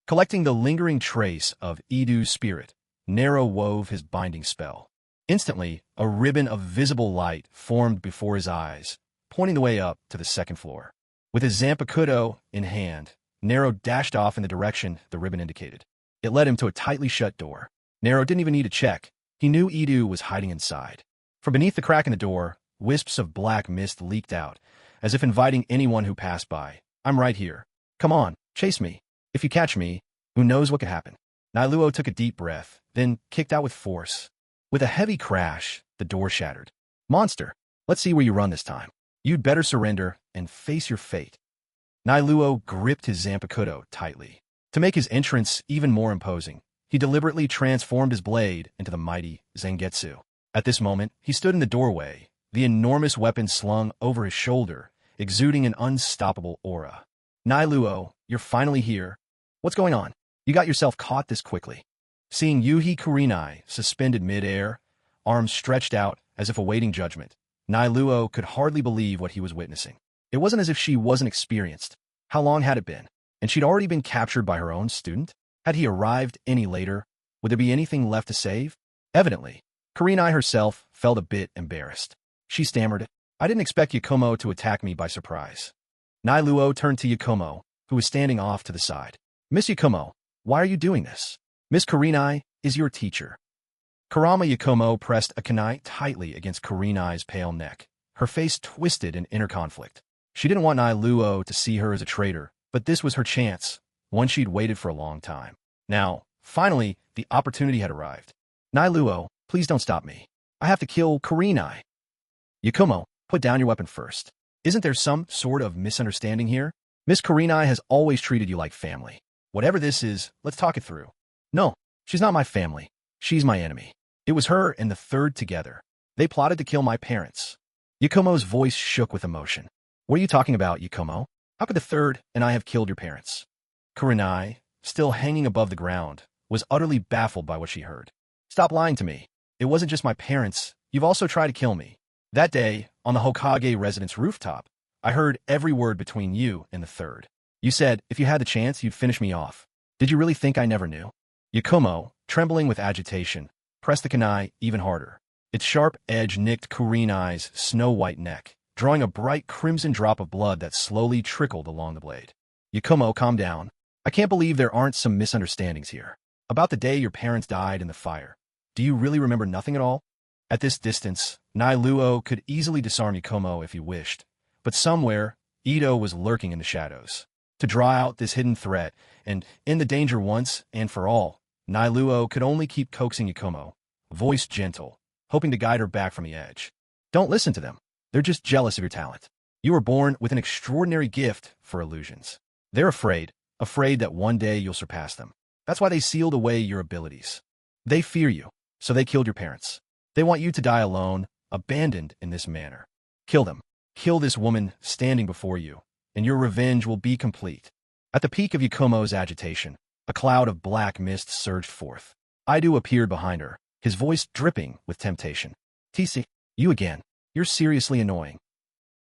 Collecting the lingering trace of Ido's spirit, Nero wove his binding spell. Instantly, a ribbon of visible light formed before his eyes, pointing the way up to the second floor. With his Zampakudo in hand, Nero dashed off in the direction the ribbon indicated. It led him to a tightly shut door. Nero didn't even need to check. He knew Ido was hiding inside. From beneath the crack in the door, wisps of black mist leaked out, as if inviting anyone who passed by. I'm right here. Come on, chase me. If you catch me, who knows what could happen. Nailuo took a deep breath, then kicked out with force. With a heavy crash, the door shattered. Monster, let's see where you run this time. You'd better surrender and face your fate. Nailuo gripped his Zampakudo tightly. To make his entrance even more imposing, he deliberately transformed his blade into the mighty Zangetsu. At this moment, he stood in the doorway, the enormous weapon slung over his shoulder, exuding an unstoppable aura. Nailuo, you're finally here. What's going on? You got yourself caught this quickly. Seeing Yuhi Kurenai suspended mid-air, arms stretched out as if awaiting judgment, Nailuo could hardly believe what he was witnessing. It wasn't as if she wasn't experienced. How long had it been? And she'd already been captured by her own student? Had he arrived any later? Would there be anything left to save? Evidently, Kurenai herself felt a bit embarrassed. She stammered, I didn't expect Yakumo to attack me by surprise. Nailuo turned to Yakumo, who was standing off to the side. Miss Yakumo, why are you doing this? Miss Kurenai is your teacher. Kurama Yakumo pressed a kunai tightly against Kurenai's pale neck, her face twisted in inner conflict. She didn't want Nailuo to see her as a traitor, but this was her chance, one she'd waited for a long time. Now, finally, the opportunity had arrived. Nailuo, please don't stop me. I have to kill Kurenai. Yakumo, put down your weapon first. Isn't there some sort of misunderstanding here? Miss Kurenai has always treated you like family. Whatever this is, let's talk it through. No, she's not my family. She's my enemy. It was her and the third together. They plotted to kill my parents. Yakumo's voice shook with emotion. What are you talking about, Yakumo? How could the third and I have killed your parents? Kurenai, still hanging above the ground, was utterly baffled by what she heard. Stop lying to me. It wasn't just my parents. You've also tried to kill me. That day, on the Hokage residence rooftop, I heard every word between you and the third. You said, if you had the chance, you'd finish me off. Did you really think I never knew? Yakumo, trembling with agitation, pressed the kunai even harder. Its sharp edge nicked Kurenai's snow-white neck, drawing a bright crimson drop of blood that slowly trickled along the blade. Yakumo, calm down. I can't believe there aren't some misunderstandings here. About the day your parents died in the fire. Do you really remember nothing at all? At this distance, Nailuo could easily disarm Yakumo if he wished, but somewhere, Ido was lurking in the shadows. To draw out this hidden threat, and end the danger once and for all, Nailuo could only keep coaxing Yakumo, voice gentle, hoping to guide her back from the edge. Don't listen to them. They're just jealous of your talent. You were born with an extraordinary gift for illusions. They're afraid that one day you'll surpass them. That's why they sealed away your abilities. They fear you, so they killed your parents. They want you to die alone, abandoned in this manner. Kill them. Kill this woman standing before you, and your revenge will be complete. At the peak of Yakumo's agitation, a cloud of black mist surged forth. Ido appeared behind her, his voice dripping with temptation. TC, you again. You're seriously annoying.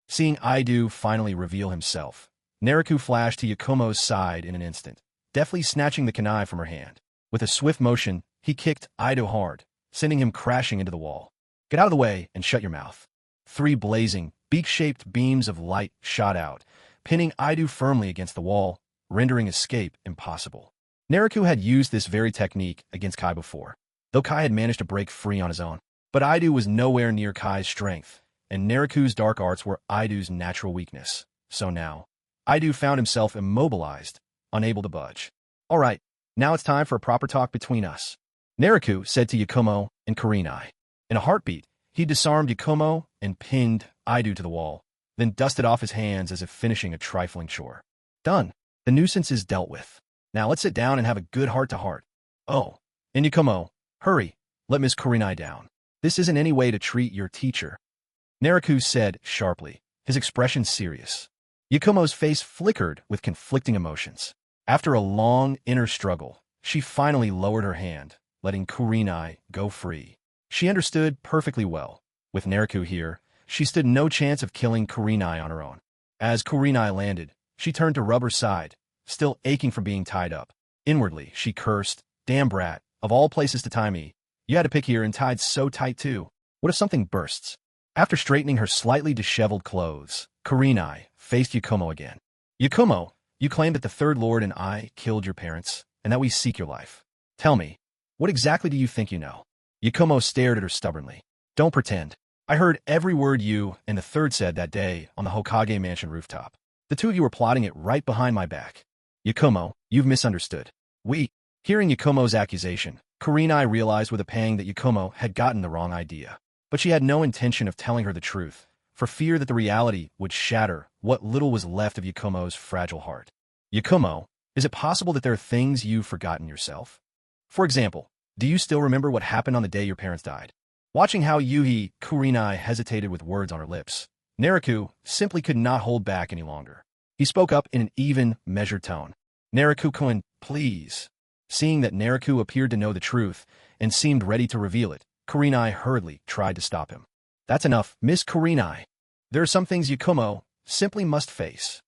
Seeing Ido finally reveal himself, Naruto flashed to Yakumo's side in an instant, deftly snatching the kunai from her hand. With a swift motion, he kicked Ido hard, sending him crashing into the wall. Get out of the way and shut your mouth. 3 blazing, beak-shaped beams of light shot out, pinning Ido firmly against the wall, rendering escape impossible. Naruto had used this very technique against Kai before, though Kai had managed to break free on his own. But Ido was nowhere near Kai's strength, and Naruto's dark arts were Ido's natural weakness. So now, Ido found himself immobilized, unable to budge. All right, now it's time for a proper talk between us, Naruto said to Yakumo and Kurenai. In a heartbeat, he disarmed Yakumo and pinned Ido to the wall, then dusted off his hands as if finishing a trifling chore. Done. The nuisance is dealt with. Now let's sit down and have a good heart-to-heart. Oh, and Yakumo, hurry, let Miss Kurenai down. This isn't any way to treat your teacher, Naruto said sharply, his expression serious. Yakumo's face flickered with conflicting emotions. After a long inner struggle, she finally lowered her hand, letting Kurenai go free. She understood perfectly well. With Naruto here, she stood no chance of killing Kurenai on her own. As Kurenai landed, she turned to rub her side, still aching from being tied up. Inwardly, she cursed, "Damn brat, of all places to tie me. You had to pick here and tied so tight too. What if something bursts?" After straightening her slightly disheveled clothes, Kurenai faced Yakumo again. "Yakumo, you claim that the Third Lord and I killed your parents, and that we seek your life. Tell me, what exactly do you think you know?" Yakumo stared at her stubbornly. "Don't pretend. I heard every word you and the third said that day on the Hokage mansion rooftop. The two of you were plotting it right behind my back. Yakumo, you've misunderstood. Hearing Yakumo's accusation, Kurenai realized with a pang that Yakumo had gotten the wrong idea. But she had no intention of telling her the truth, for fear that the reality would shatter what little was left of Yakumo's fragile heart. "Yakumo, is it possible that there are things you've forgotten yourself? For example, do you still remember what happened on the day your parents died?" Watching how Kurenai hesitated with words on her lips, Naruto simply could not hold back any longer. He spoke up in an even, measured tone. "Naruto-kun, please." Seeing that Naruto appeared to know the truth and seemed ready to reveal it, Kurenai hurriedly tried to stop him. "That's enough, Miss Kurenai. There are some things Yakumo simply must face.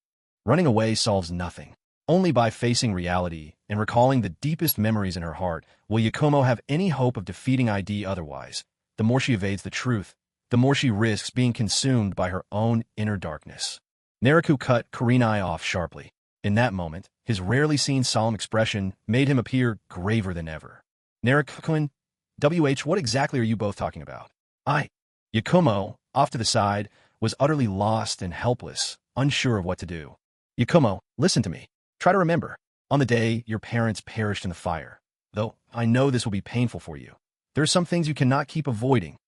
Running away solves nothing. Only by facing reality and recalling the deepest memories in her heart will Yakumo have any hope of defeating ID otherwise. The more she evades the truth, the more she risks being consumed by her own inner darkness." Naruto cut Kurenai off sharply. In that moment, his rarely seen solemn expression made him appear graver than ever. "Naruto-kun, what exactly are you both talking about?" Yakumo, off to the side, was utterly lost and helpless, unsure of what to do. "Yakumo, listen to me. Try to remember. On the day your parents perished in the fire. Though I know this will be painful for you, there are some things you cannot keep avoiding."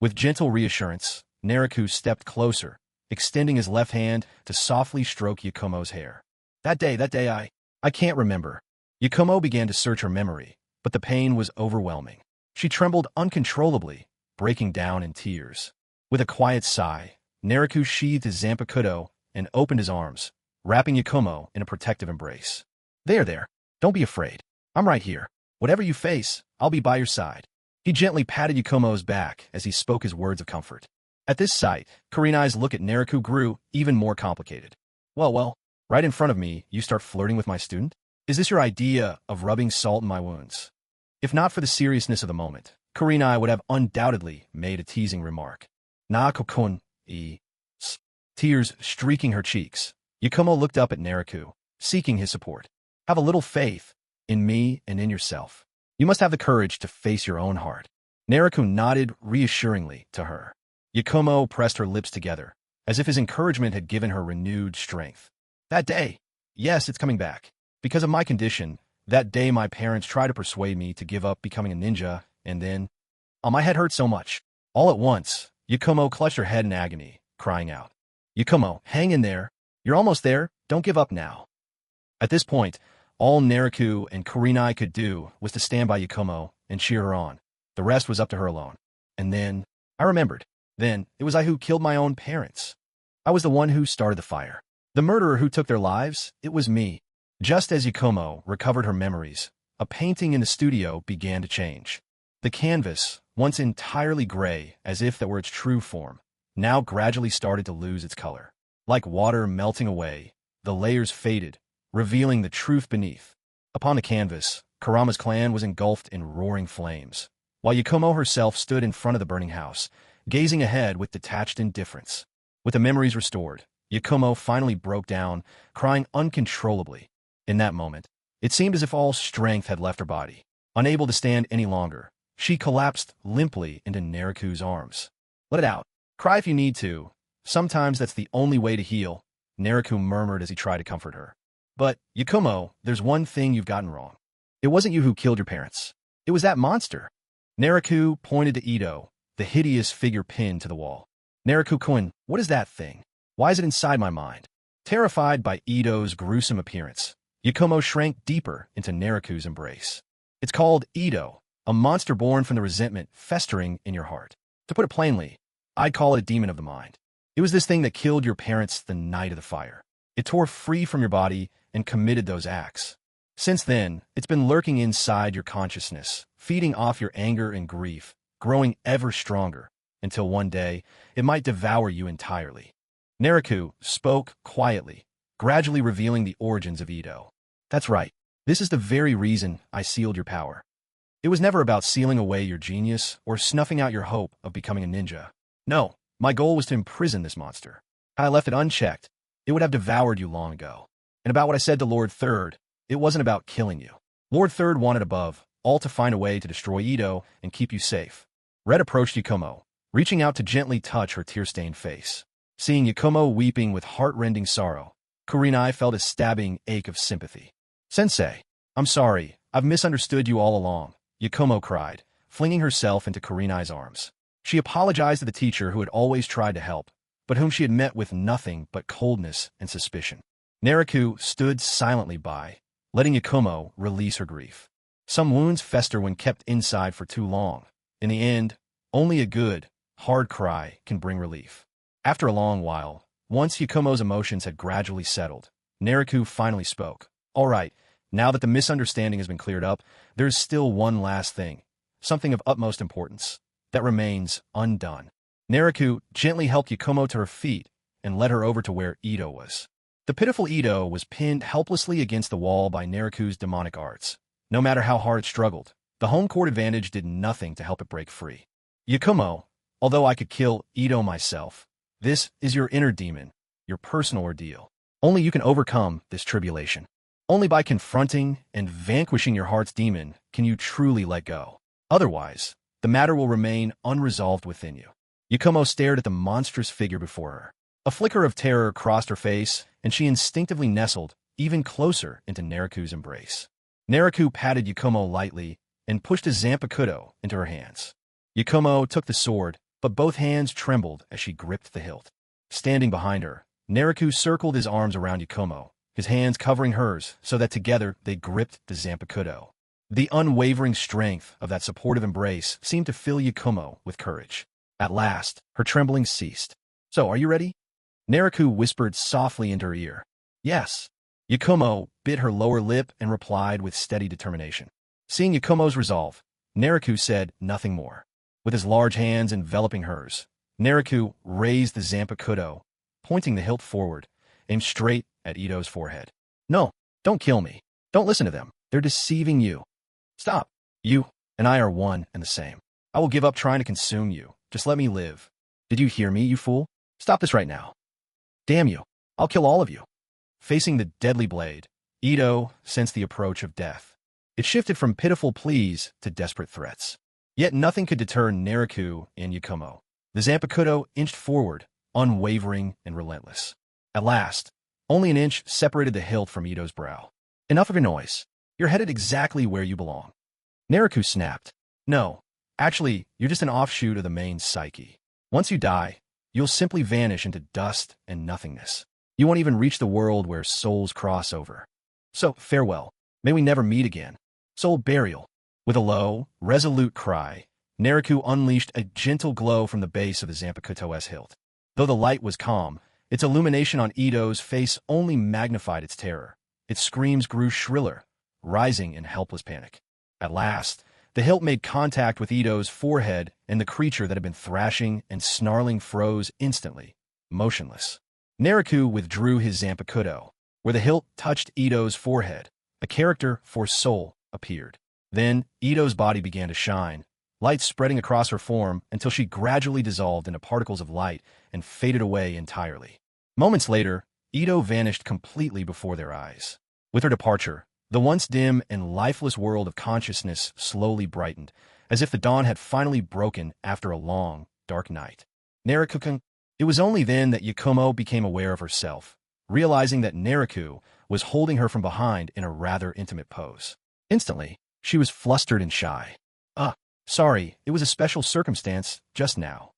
With gentle reassurance, Naruto stepped closer, extending his left hand to softly stroke Yakumo's hair. That day, I can't remember." Yakumo began to search her memory, but the pain was overwhelming. She trembled uncontrollably, breaking down in tears. With a quiet sigh, Naruto sheathed his Zampakudo and opened his arms, wrapping Yakumo in a protective embrace. There. Don't be afraid. I'm right here. Whatever you face, I'll be by your side. He gently patted Yakumo's back as he spoke his words of comfort. At this sight, Kurenai's look at Naruto grew even more complicated. Well, right in front of me, you start flirting with my student? Is this your idea of rubbing salt in my wounds? If not for the seriousness of the moment, Kurenai would have undoubtedly made a teasing remark. Na-kokun, tears streaking her cheeks, Yakumo looked up at Naruto, seeking his support. Have a little faith in me and in yourself. You must have the courage to face your own heart. Naruto nodded reassuringly to her. Yakumo pressed her lips together, as if his encouragement had given her renewed strength. That day, yes, it's coming back. Because of my condition, that day my parents tried to persuade me to give up becoming a ninja, and then... my head hurt so much. All at once, Yakumo clutched her head in agony, crying out. Yakumo, hang in there. You're almost there. Don't give up now. At this point, all Naruto and Kurenai could do was to stand by Yakumo and cheer her on. The rest was up to her alone. And then, I remembered. Then, it was I who killed my own parents. I was the one who started the fire. The murderer who took their lives, it was me. Just as Yakumo recovered her memories, a painting in the studio began to change. The canvas, once entirely gray, as if that were its true form, now gradually started to lose its color. Like water melting away, the layers faded, revealing the truth beneath. Upon the canvas, Kurama's clan was engulfed in roaring flames, while Yakumo herself stood in front of the burning house, gazing ahead with detached indifference. With the memories restored, Yakumo finally broke down, crying uncontrollably. In that moment, it seemed as if all strength had left her body. Unable to stand any longer, she collapsed limply into Naruto's arms. Let it out. Cry if you need to. Sometimes that's the only way to heal, Naruto murmured as he tried to comfort her. But, Yakumo, there's one thing you've gotten wrong. It wasn't you who killed your parents. It was that monster. Naruto pointed to Ido, the hideous figure pinned to the wall. Naruto-kun, what is that thing? Why is it inside my mind? Terrified by Ido's gruesome appearance, Yakumo shrank deeper into Naruto's embrace. It's called Ido, a monster born from the resentment festering in your heart. To put it plainly, I'd call it a demon of the mind. It was this thing that killed your parents the night of the fire. It tore free from your body and committed those acts. Since then, it's been lurking inside your consciousness, feeding off your anger and grief, growing ever stronger, until one day, it might devour you entirely. Naruto spoke quietly, gradually revealing the origins of Ido. That's right. This is the very reason I sealed your power. It was never about sealing away your genius or snuffing out your hope of becoming a ninja. No, my goal was to imprison this monster. Had I left it unchecked, it would have devoured you long ago. And about what I said to Lord Third, it wasn't about killing you. Lord Third wanted above all to find a way to destroy Ido and keep you safe. Red approached Yakumo, reaching out to gently touch her tear-stained face. Seeing Yakumo weeping with heart-rending sorrow, Kurenai felt a stabbing ache of sympathy. Sensei, I'm sorry, I've misunderstood you all along, Yakumo cried, flinging herself into Kurenai's arms. She apologized to the teacher who had always tried to help, but whom she had met with nothing but coldness and suspicion. Naruto stood silently by, letting Yakumo release her grief. Some wounds fester when kept inside for too long. In the end, only a good, hard cry can bring relief. After a long while, once Yakumo's emotions had gradually settled, Naruto finally spoke. All right, now that the misunderstanding has been cleared up, there's still one last thing, something of utmost importance, that remains undone. Naruto gently helped Yakumo to her feet and led her over to where Ido was. The pitiful Ido was pinned helplessly against the wall by Naruto's demonic arts. No matter how hard it struggled, the home court advantage did nothing to help it break free. Yakumo, although I could kill Ido myself, this is your inner demon, your personal ordeal. Only you can overcome this tribulation. Only by confronting and vanquishing your heart's demon can you truly let go. Otherwise, the matter will remain unresolved within you. Yakumo stared at the monstrous figure before her. A flicker of terror crossed her face, and she instinctively nestled even closer into Naruto's embrace. Naruto patted Yakumo lightly and pushed his Zampakudo into her hands. Yakumo took the sword, but both hands trembled as she gripped the hilt. Standing behind her, Naruto circled his arms around Yakumo, his hands covering hers so that together they gripped the Zampakudo. The unwavering strength of that supportive embrace seemed to fill Yakumo with courage. At last, her trembling ceased. "So, are you ready?" Nariku whispered softly into her ear. "Yes." Yakumo bit her lower lip and replied with steady determination. Seeing Yakumo's resolve, Nariku said nothing more. With his large hands enveloping hers, Nariku raised the Zampakudo, pointing the hilt forward, aimed straight at Ido's forehead. "No, don't kill me. Don't listen to them. They're deceiving you. Stop. You and I are one and the same. I will give up trying to consume you. Just let me live. Did you hear me, you fool? Stop this right now. Damn you. I'll kill all of you." Facing the deadly blade, Ido sensed the approach of death. It shifted from pitiful pleas to desperate threats. Yet nothing could deter Nariku and Yakumo. The Zampakudo inched forward, unwavering and relentless. At last, only an inch separated the hilt from Ido's brow. "Enough of your noise. You're headed exactly where you belong." Nariku snapped. "No, actually, you're just an offshoot of the main psyche. Once you die, you'll simply vanish into dust and nothingness. You won't even reach the world where souls cross over. So, farewell. May we never meet again. Soul burial." With a low, resolute cry, Nariku unleashed a gentle glow from the base of the Zanpakuto's hilt. Though the light was calm, its illumination on Ido's face only magnified its terror. Its screams grew shriller, rising in helpless panic. At last, the hilt made contact with Ido's forehead, and the creature that had been thrashing and snarling froze instantly, motionless. Nariku withdrew his Zanpakudo. Where the hilt touched Ido's forehead, a character for soul appeared. Then, Ido's body began to shine, light spreading across her form until she gradually dissolved into particles of light and faded away entirely. Moments later, Ido vanished completely before their eyes. With her departure, the once dim and lifeless world of consciousness slowly brightened, as if the dawn had finally broken after a long, dark night. Nariku-kun. It was only then that Yakumo became aware of herself, realizing that Nariku was holding her from behind in a rather intimate pose. Instantly, she was flustered and shy. Sorry, it was a special circumstance just now."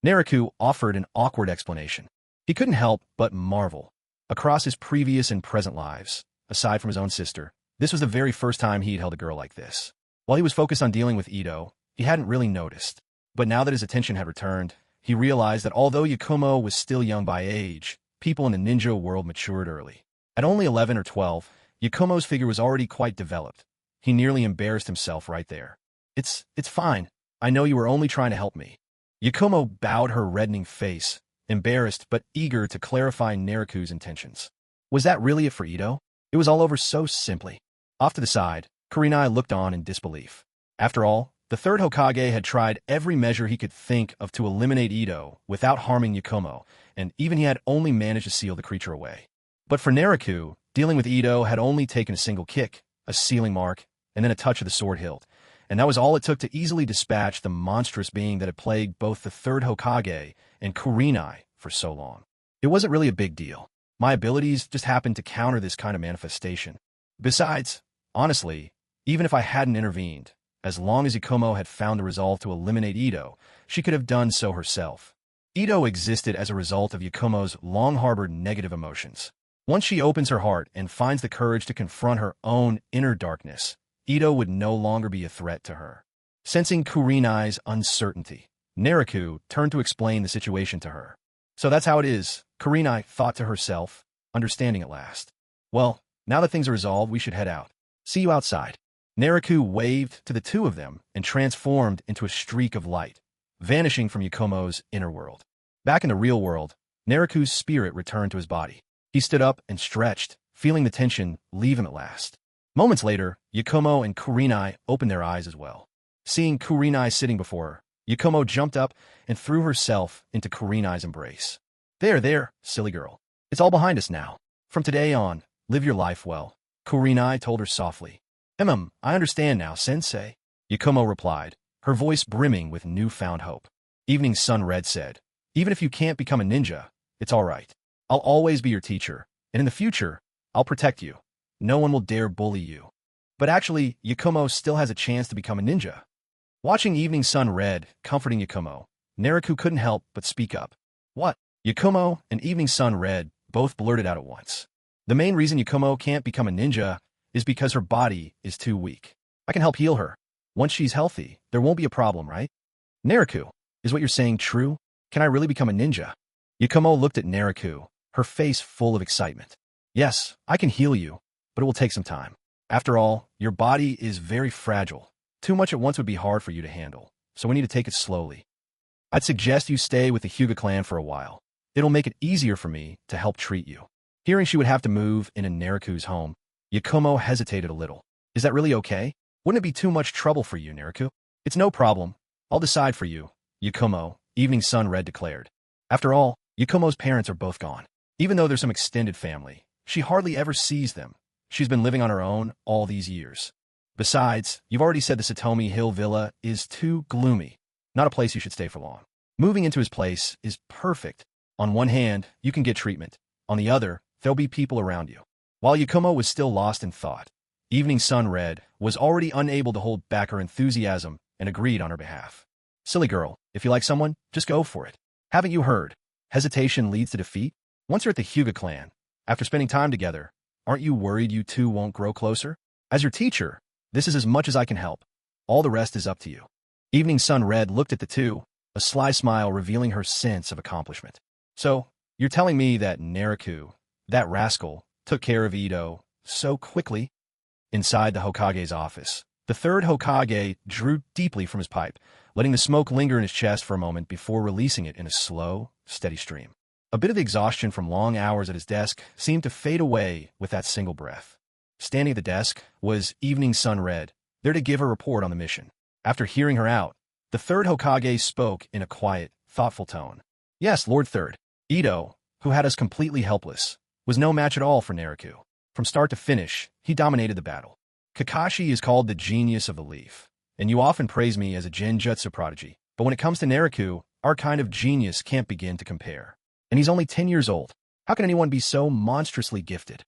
Nariku offered an awkward explanation. He couldn't help but marvel. Across his previous and present lives, aside from his own sister, this was the very first time he'd held a girl like this. While he was focused on dealing with Ido, he hadn't really noticed. But now that his attention had returned, he realized that although Yakumo was still young by age, people in the ninja world matured early. At only 11 or 12, Yakumo's figure was already quite developed. He nearly embarrassed himself right there. It's fine. I know you were only trying to help me." Yakumo bowed her reddening face, embarrassed but eager to clarify Nariku's intentions. Was that really it for Ido? It was all over so simply. Off to the side, Kurenai looked on in disbelief. After all, the third Hokage had tried every measure he could think of to eliminate Ido without harming Yakumo, and even he had only managed to seal the creature away. But for Nariku, dealing with Ido had only taken a single kick, a sealing mark, and then a touch of the sword hilt, and that was all it took to easily dispatch the monstrous being that had plagued both the third Hokage and Kurenai for so long. It wasn't really a big deal. My abilities just happened to counter this kind of manifestation. Besides, honestly, even if I hadn't intervened, as long as Yakumo had found the resolve to eliminate Ido, she could have done so herself. Ido existed as a result of Yakumo's long-harbored negative emotions. Once she opens her heart and finds the courage to confront her own inner darkness, Ido would no longer be a threat to her. Sensing Kurenai's uncertainty, Nariku turned to explain the situation to her. "So that's how it is," Kurenai thought to herself, understanding at last. "Well, now that things are resolved, we should head out. See you outside." Nariku waved to the two of them and transformed into a streak of light, vanishing from Yakumo's inner world. Back in the real world, Nariku's spirit returned to his body. He stood up and stretched, feeling the tension leave him at last. Moments later, Yakumo and Kurenai opened their eyes as well. Seeing Kurenai sitting before her, Yakumo jumped up and threw herself into Kurenai's embrace. There, silly girl. It's all behind us now. From today on, live your life well," Kurenai told her softly. I understand now, sensei," Yakumo replied, her voice brimming with newfound hope. Evening Sun Red said, "Even if you can't become a ninja, it's all right. I'll always be your teacher, and in the future, I'll protect you. No one will dare bully you." But actually, Yakumo still has a chance to become a ninja. Watching Evening Sun Red comforting Yakumo, Nariku couldn't help but speak up. "What?" Yakumo and Evening Sun Red both blurted out at once. The main reason Yakumo can't become a ninja is because her body is too weak. I can help heal her. Once she's healthy, there won't be a problem, right? Naruto, is what you're saying true? Can I really become a ninja? Yakumo looked at Naruto, her face full of excitement. Yes, I can heal you, but it will take some time. After all, your body is very fragile. Too much at once would be hard for you to handle, so we need to take it slowly. I'd suggest you stay with the Hyuga clan for a while. It'll make it easier for me to help treat you. Hearing she would have to move into Naruto's home, Yakumo hesitated a little. Is that really okay? Wouldn't it be too much trouble for you, Naruto? It's no problem. I'll decide for you, Yakumo, Evening Sun Red declared. After all, Yakumo's parents are both gone. Even though there's some extended family, she hardly ever sees them. She's been living on her own all these years. Besides, you've already said the Satomi Hill Villa is too gloomy. Not a place you should stay for long. Moving into his place is perfect. On one hand, you can get treatment. On the other, there'll be people around you. While Yakumo was still lost in thought, Evening Sun Red was already unable to hold back her enthusiasm and agreed on her behalf. Silly girl, if you like someone, just go for it. Haven't you heard? Hesitation leads to defeat? Once you're at the Hyuga clan, after spending time together, aren't you worried you two won't grow closer? As your teacher, this is as much as I can help. All the rest is up to you. Evening Sun Red looked at the two, a sly smile revealing her sense of accomplishment. So, you're telling me that Naruto, that rascal, took care of Ido so quickly? Inside the Hokage's office, the third Hokage drew deeply from his pipe, letting the smoke linger in his chest for a moment before releasing it in a slow, steady stream. A bit of the exhaustion from long hours at his desk seemed to fade away with that single breath. Standing at the desk was Evening Sun Red, there to give her report on the mission. After hearing her out, the third Hokage spoke in a quiet, thoughtful tone. Yes, Lord Third. Ido, who had us completely helpless, was no match at all for Naruto. From start to finish, he dominated the battle. Kakashi is called the genius of the leaf, and you often praise me as a genjutsu prodigy, but when it comes to Naruto, our kind of genius can't begin to compare. And he's only 10 years old. How can anyone be so monstrously gifted?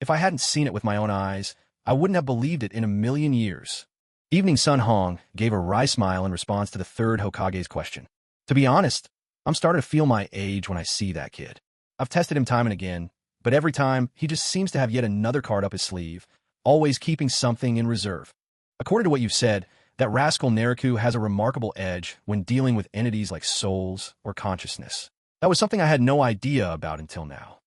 If I hadn't seen it with my own eyes, I wouldn't have believed it in a million years. Evening Sun Hong gave a wry smile in response to the third Hokage's question. To be honest, I'm starting to feel my age when I see that kid. I've tested him time and again, but every time, he just seems to have yet another card up his sleeve, always keeping something in reserve. According to what you've said, that rascal Naruto has a remarkable edge when dealing with entities like souls or consciousness. That was something I had no idea about until now.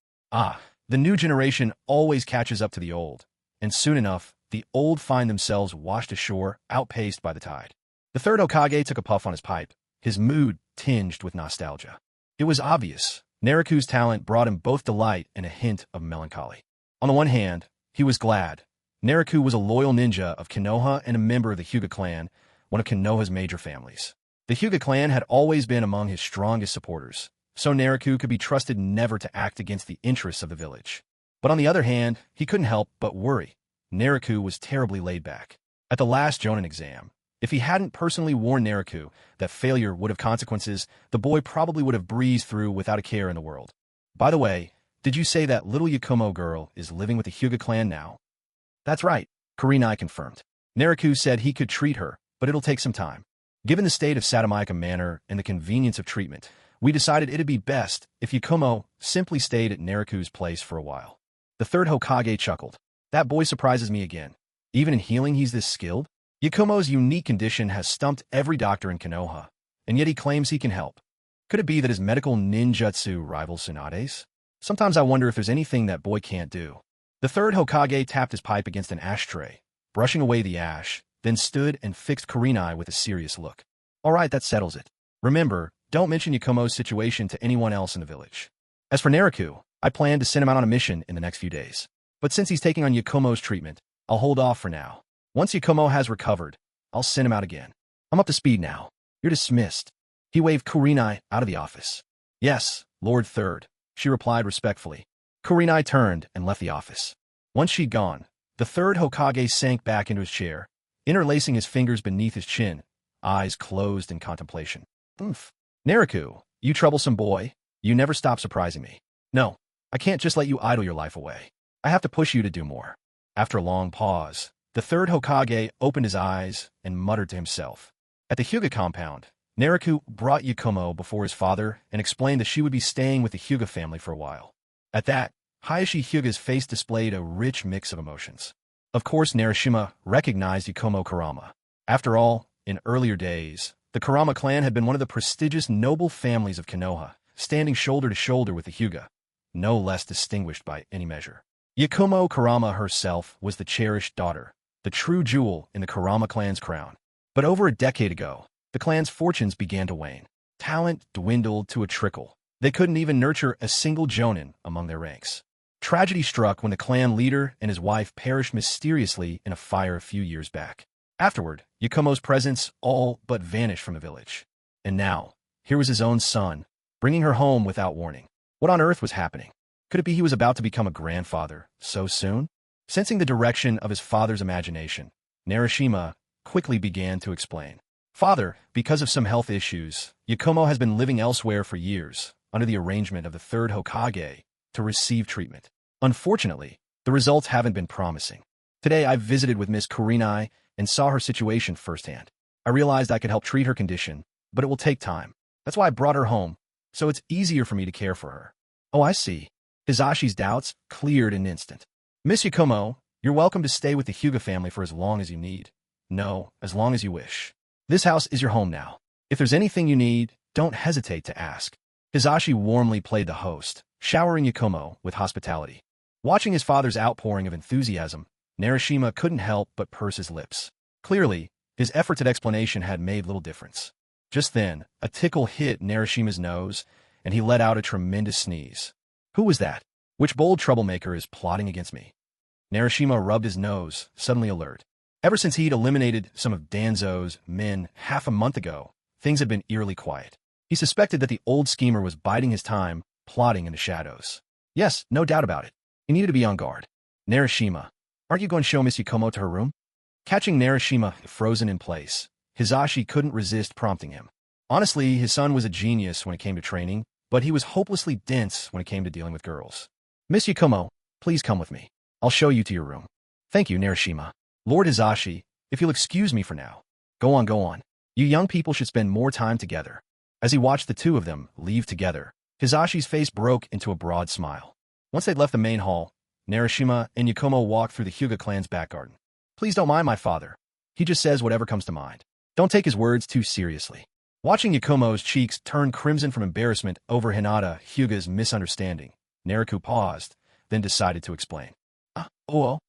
The new generation always catches up to the old, and soon enough, the old find themselves washed ashore, outpaced by the tide. The third Hokage took a puff on his pipe, his mood tinged with nostalgia. It was obvious. Naruto's talent brought him both delight and a hint of melancholy. On the one hand, he was glad. Naruto was a loyal ninja of Konoha and a member of the Hyuga clan, one of Konoha's major families. The Hyuga clan had always been among his strongest supporters, so Naruto could be trusted never to act against the interests of the village. But on the other hand, he couldn't help but worry. Naruto was terribly laid back. At the last Jonin exam, if he hadn't personally warned Naruto that failure would have consequences, the boy probably would have breezed through without a care in the world. By the way, did you say that little Yakumo girl is living with the Hyuga clan now? That's right, Kurenai confirmed. Naruto said he could treat her, but it'll take some time. Given the state of Satamaika Manor and the convenience of treatment, we decided it'd be best if Yakumo simply stayed at Naruto's place for a while. The third Hokage chuckled. That boy surprises me again. Even in healing, he's this skilled? Yakumo's unique condition has stumped every doctor in Konoha, and yet he claims he can help. Could it be that his medical ninjutsu rivals Tsunade's? Sometimes I wonder if there's anything that boy can't do. The third Hokage tapped his pipe against an ashtray, brushing away the ash, then stood and fixed Kurenai with a serious look. All right, that settles it. Remember, don't mention Yakumo's situation to anyone else in the village. As for Naruto, I plan to send him out on a mission in the next few days. But since he's taking on Yakumo's treatment, I'll hold off for now. Once Yakumo has recovered, I'll send him out again. I'm up to speed now. You're dismissed. He waved Kurenai out of the office. Yes, Lord Third, she replied respectfully. Kurenai turned and left the office. Once she'd gone, the third Hokage sank back into his chair, interlacing his fingers beneath his chin, eyes closed in contemplation. Naruto, you troublesome boy, you never stop surprising me. No, I can't just let you idle your life away. I have to push you to do more. After a long pause, the third Hokage opened his eyes and muttered to himself. At the Hyuga compound, Naruto brought Yakumo before his father and explained that she would be staying with the Hyuga family for a while. At that, Hayashi Hyuga's face displayed a rich mix of emotions. Of course, Narashima recognized Yakumo Kurama. After all, in earlier days, the Kurama clan had been one of the prestigious noble families of Konoha, standing shoulder to shoulder with the Hyuga, no less distinguished by any measure. Yakumo Kurama herself was the cherished daughter, the true jewel in the Kurama clan's crown. But over a decade ago, the clan's fortunes began to wane. Talent dwindled to a trickle. They couldn't even nurture a single jonin among their ranks. Tragedy struck when the clan leader and his wife perished mysteriously in a fire a few years back. Afterward, Yakumo's presence all but vanished from the village. And now, here was his own son, bringing her home without warning. What on earth was happening? Could it be he was about to become a grandfather so soon? Sensing the direction of his father's imagination, Narashima quickly began to explain. Father, because of some health issues, Yakumo has been living elsewhere for years, under the arrangement of the third Hokage, to receive treatment. Unfortunately, the results haven't been promising. Today I visited with Miss Kurinai and saw her situation firsthand. I realized I could help treat her condition, but it will take time. That's why I brought her home, so it's easier for me to care for her. Oh, I see. Hizashi's doubts cleared in an instant. Miss Yakumo, you're welcome to stay with the Hyuga family for as long as you need. No, as long as you wish. This house is your home now. If there's anything you need, don't hesitate to ask. Hizashi warmly played the host, showering Yakumo with hospitality. Watching his father's outpouring of enthusiasm, Narashima couldn't help but purse his lips. Clearly, his efforts at explanation had made little difference. Just then, a tickle hit Narashima's nose, and he let out a tremendous sneeze. Who was that? Which bold troublemaker is plotting against me? Narashima rubbed his nose, suddenly alert. Ever since he'd eliminated some of Danzo's men half a month ago, things had been eerily quiet. He suspected that the old schemer was biding his time, plotting in the shadows. Yes, no doubt about it. He needed to be on guard. Narashima, aren't you going to show Miss Yakumo to her room? Catching Narashima frozen in place, Hizashi couldn't resist prompting him. Honestly, his son was a genius when it came to training, but he was hopelessly dense when it came to dealing with girls. Miss Yakumo, please come with me. I'll show you to your room. Thank you, Narashima. Lord Hizashi, if you'll excuse me for now. Go on, go on. You young people should spend more time together. As he watched the two of them leave together, Hizashi's face broke into a broad smile. Once they'd left the main hall, Narashima and Yakumo walked through the Hyuga clan's back garden. Please don't mind my father. He just says whatever comes to mind. Don't take his words too seriously. Watching Yakumo's cheeks turn crimson from embarrassment over Hinata Hyuga's misunderstanding, Naraku paused, then decided to explain. Oh.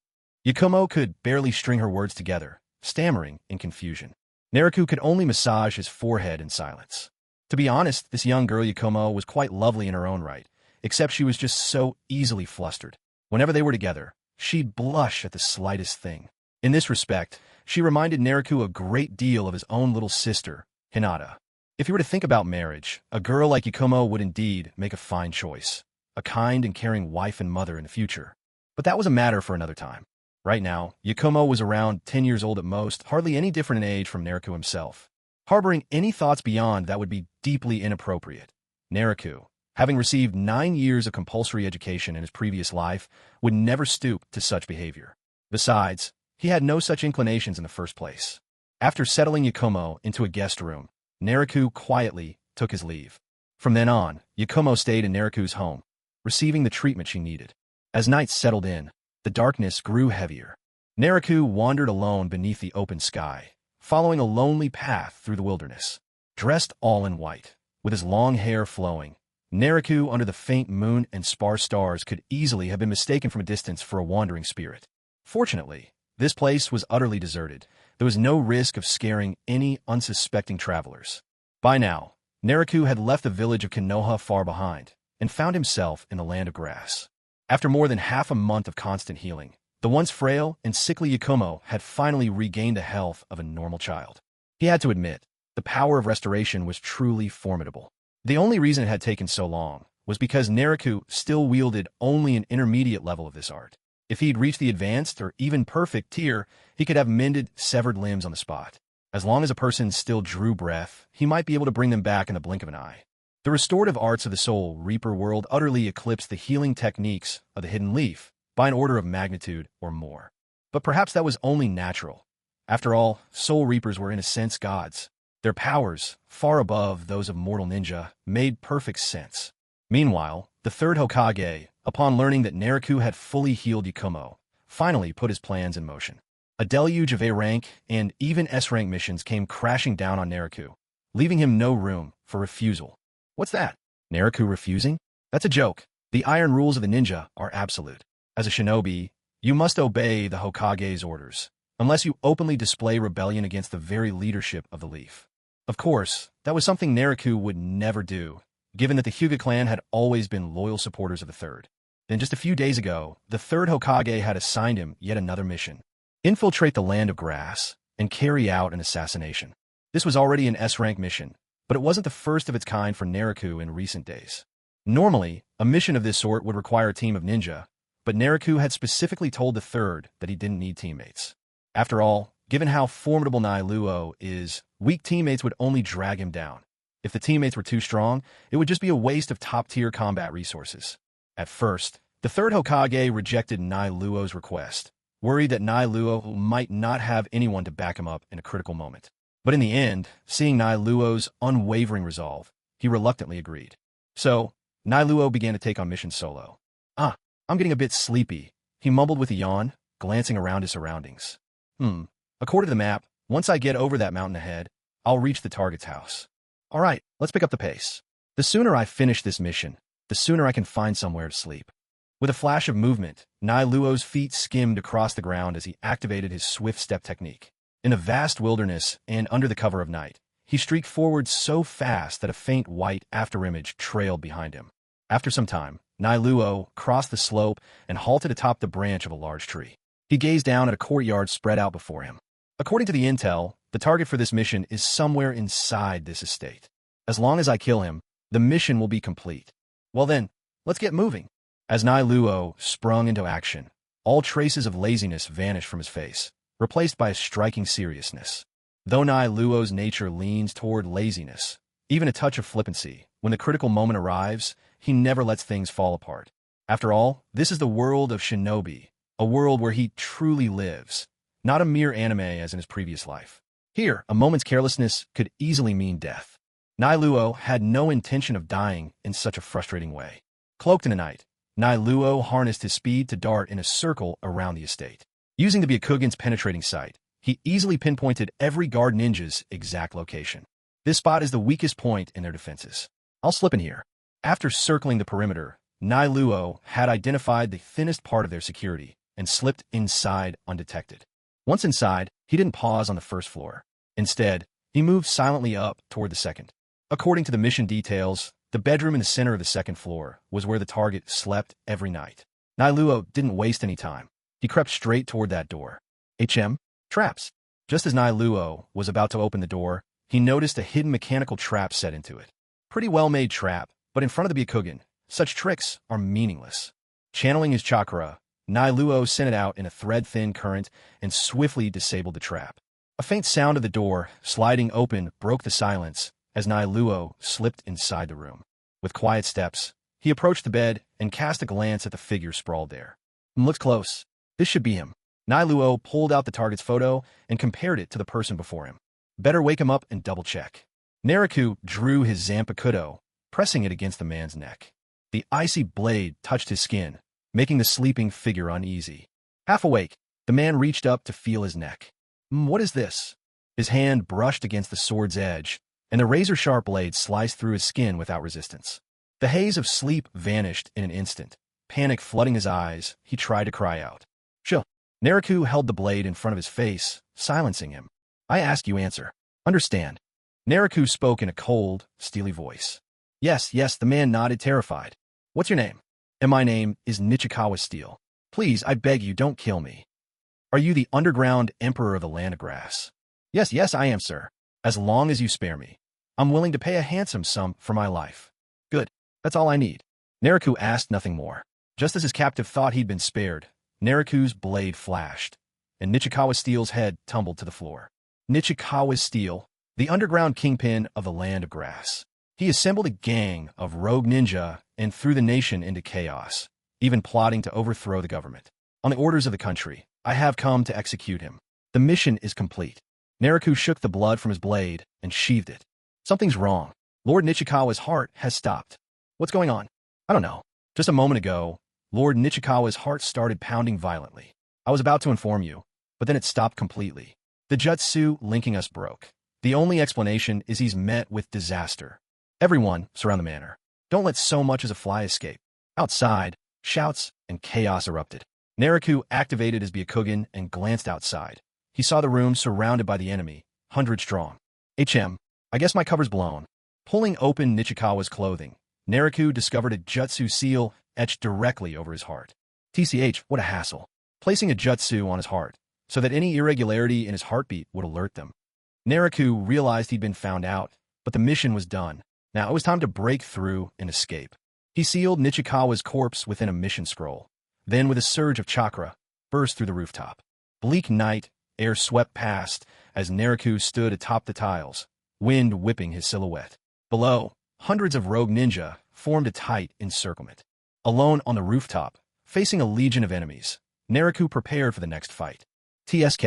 Yakumo could barely string her words together, stammering in confusion. Naraku could only massage his forehead in silence. To be honest, this young girl Yakumo was quite lovely in her own right, except she was just so easily flustered. Whenever they were together, she'd blush at the slightest thing. In this respect, she reminded Naraku a great deal of his own little sister, Hinata. If you were to think about marriage, a girl like Yakumo would indeed make a fine choice, a kind and caring wife and mother in the future. But that was a matter for another time. Right now, Yakumo was around 10 years old at most, hardly any different in age from Naraku himself. Harboring any thoughts beyond that would be deeply inappropriate. Naraku, having received 9 years of compulsory education in his previous life, would never stoop to such behavior. Besides, he had no such inclinations in the first place. After settling Yakumo into a guest room, Naraku quietly took his leave. From then on, Yakumo stayed in Naraku's home, receiving the treatment she needed. As night settled in, the darkness grew heavier. Naraku wandered alone beneath the open sky, following a lonely path through the wilderness. Dressed all in white, with his long hair flowing, Naraku under the faint moon and sparse stars could easily have been mistaken from a distance for a wandering spirit. Fortunately, this place was utterly deserted. There was no risk of scaring any unsuspecting travelers. By now, Naraku had left the village of Konoha far behind and found himself in the land of grass. After more than half a month of constant healing, the once frail and sickly Yakumo had finally regained the health of a normal child. He had to admit, the power of restoration was truly formidable. The only reason it had taken so long was because Naraku still wielded only an intermediate level of this art. If he'd reached the advanced or even perfect tier, he could have mended severed limbs on the spot. As long as a person still drew breath, he might be able to bring them back in the blink of an eye. The restorative arts of the Soul Reaper world utterly eclipsed the healing techniques of the Hidden Leaf by an order of magnitude or more. But perhaps that was only natural. After all, Soul Reapers were in a sense gods. Their powers, far above those of mortal ninja, made perfect sense. Meanwhile, the third Hokage, upon learning that Naraku had fully healed Yakumo, finally put his plans in motion. A deluge of A-rank and even S-rank missions came crashing down on Naruto, leaving him no room for refusal. What's that? Naruto refusing? That's a joke. The iron rules of the ninja are absolute. As a shinobi, you must obey the Hokage's orders, unless you openly display rebellion against the very leadership of the Leaf. Of course, that was something Naruto would never do, given that the Hyuga clan had always been loyal supporters of the Third. Then just a few days ago, the Third Hokage had assigned him yet another mission: infiltrate the Land of Grass and carry out an assassination. This was already an S-rank mission, but it wasn't the first of its kind for Naruto in recent days. Normally, a mission of this sort would require a team of ninja, but Naruto had specifically told the Third that he didn't need teammates. After all, given how formidable Naruto is, weak teammates would only drag him down. If the teammates were too strong, it would just be a waste of top-tier combat resources. At first, the Third Hokage rejected Naruto's request, worried that Naruto might not have anyone to back him up in a critical moment. But in the end, seeing Naruto's unwavering resolve, he reluctantly agreed. So, Naruto began to take on missions solo. I'm getting a bit sleepy, he mumbled with a yawn, glancing around his surroundings. According to the map, once I get over that mountain ahead, I'll reach the target's house. All right, let's pick up the pace. The sooner I finish this mission, the sooner I can find somewhere to sleep. With a flash of movement, Naruto's feet skimmed across the ground as he activated his swift step technique. In a vast wilderness and under the cover of night, he streaked forward so fast that a faint white afterimage trailed behind him. After some time, Naruto crossed the slope and halted atop the branch of a large tree. He gazed down at a courtyard spread out before him. According to the intel, the target for this mission is somewhere inside this estate. As long as I kill him, the mission will be complete. Well then, let's get moving. As Naruto sprung into action, all traces of laziness vanished from his face, replaced by a striking seriousness. Though Naruto's nature leans toward laziness, even a touch of flippancy, when the critical moment arrives, he never lets things fall apart. After all, this is the world of shinobi, a world where he truly lives, not a mere anime as in his previous life. Here, a moment's carelessness could easily mean death. Naruto had no intention of dying in such a frustrating way. Cloaked in the night, Naruto harnessed his speed to dart in a circle around the estate. Using the Byakugan's penetrating sight, he easily pinpointed every guard ninja's exact location. This spot is the weakest point in their defenses. I'll slip in here. After circling the perimeter, Naruto had identified the thinnest part of their security and slipped inside undetected. Once inside, he didn't pause on the first floor. Instead, he moved silently up toward the second. According to the mission details, the bedroom in the center of the second floor was where the target slept every night. Naruto didn't waste any time. He crept straight toward that door. Traps. Just as Naruto was about to open the door, he noticed a hidden mechanical trap set into it. Pretty well-made trap, but in front of the Byakugan, such tricks are meaningless. Channeling his chakra, Naruto sent it out in a thread-thin current and swiftly disabled the trap. A faint sound of the door sliding open broke the silence as Naruto slipped inside the room. With quiet steps, he approached the bed and cast a glance at the figure sprawled there. Looks close. This should be him. Naruto pulled out the target's photo and compared it to the person before him. Better wake him up and double-check. Naruto drew his Zampakudo, pressing it against the man's neck. The icy blade touched his skin, making the sleeping figure uneasy. Half awake, the man reached up to feel his neck. What is this? His hand brushed against the sword's edge, and the razor-sharp blade sliced through his skin without resistance. The haze of sleep vanished in an instant. Panic flooding his eyes, he tried to cry out. Chill. Naruto held the blade in front of his face, silencing him. I ask you answer. Understand. Naruto spoke in a cold, steely voice. Yes, the man nodded, terrified. What's your name? And my name is Nichikawa Steel. Please, I beg you, don't kill me. Are you the underground emperor of the Land of Grass? Yes, I am, sir. As long as you spare me. I'm willing to pay a handsome sum for my life. Good. That's all I need. Naruto asked nothing more. Just as his captive thought he'd been spared, Naruto's blade flashed, and Nichikawa Steel's head tumbled to the floor. Nichikawa Steel, the underground kingpin of the Land of Grass. He assembled a gang of rogue ninja and threw the nation into chaos, even plotting to overthrow the government. On the orders of the country, I have come to execute him. The mission is complete. Naruto shook the blood from his blade and sheathed it. Something's wrong. Lord Nichikawa's heart has stopped. What's going on? I don't know. Just a moment ago, Lord Nichikawa's heart started pounding violently. I was about to inform you, but then it stopped completely. The jutsu linking us broke. The only explanation is he's met with disaster. Everyone, surround the manor. Don't let so much as a fly escape. Outside, shouts and chaos erupted. Naruto activated his Byakugan and glanced outside. He saw the room surrounded by the enemy, 100 strong. I guess my cover's blown. Pulling open Nichikawa's clothing, Naruto discovered a jutsu seal etched directly over his heart. TCH, what a hassle. Placing a jutsu on his heart, so that any irregularity in his heartbeat would alert them. Naruto realized he'd been found out, but the mission was done. Now it was time to break through and escape. He sealed Nichikawa's corpse within a mission scroll. Then, with a surge of chakra, burst through the rooftop. Bleak night, air swept past as Naruto stood atop the tiles, wind whipping his silhouette. Below, hundreds of rogue ninja formed a tight encirclement. Alone on the rooftop, facing a legion of enemies, Naruto prepared for the next fight. TSK.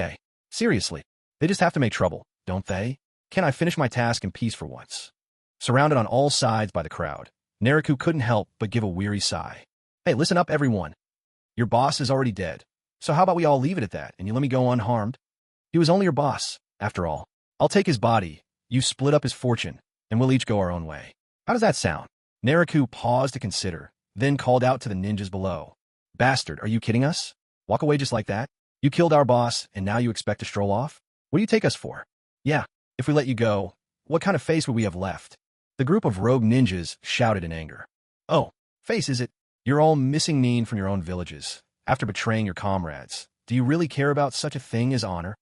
Seriously, they just have to make trouble, don't they? Can I finish my task in peace for once? Surrounded on all sides by the crowd, Naruto couldn't help but give a weary sigh. Hey, listen up, everyone. Your boss is already dead, so how about we all leave it at that and you let me go unharmed? He was only your boss, after all. I'll take his body, you split up his fortune, and we'll each go our own way. How does that sound? Naruto paused to consider, then called out to the ninjas below. Bastard, are you kidding us? Walk away just like that? You killed our boss, and now you expect to stroll off? What do you take us for? Yeah, if we let you go, what kind of face would we have left? The group of rogue ninjas shouted in anger. Oh, face is it? You're all missing mean from your own villages. After betraying your comrades, do you really care about such a thing as honor?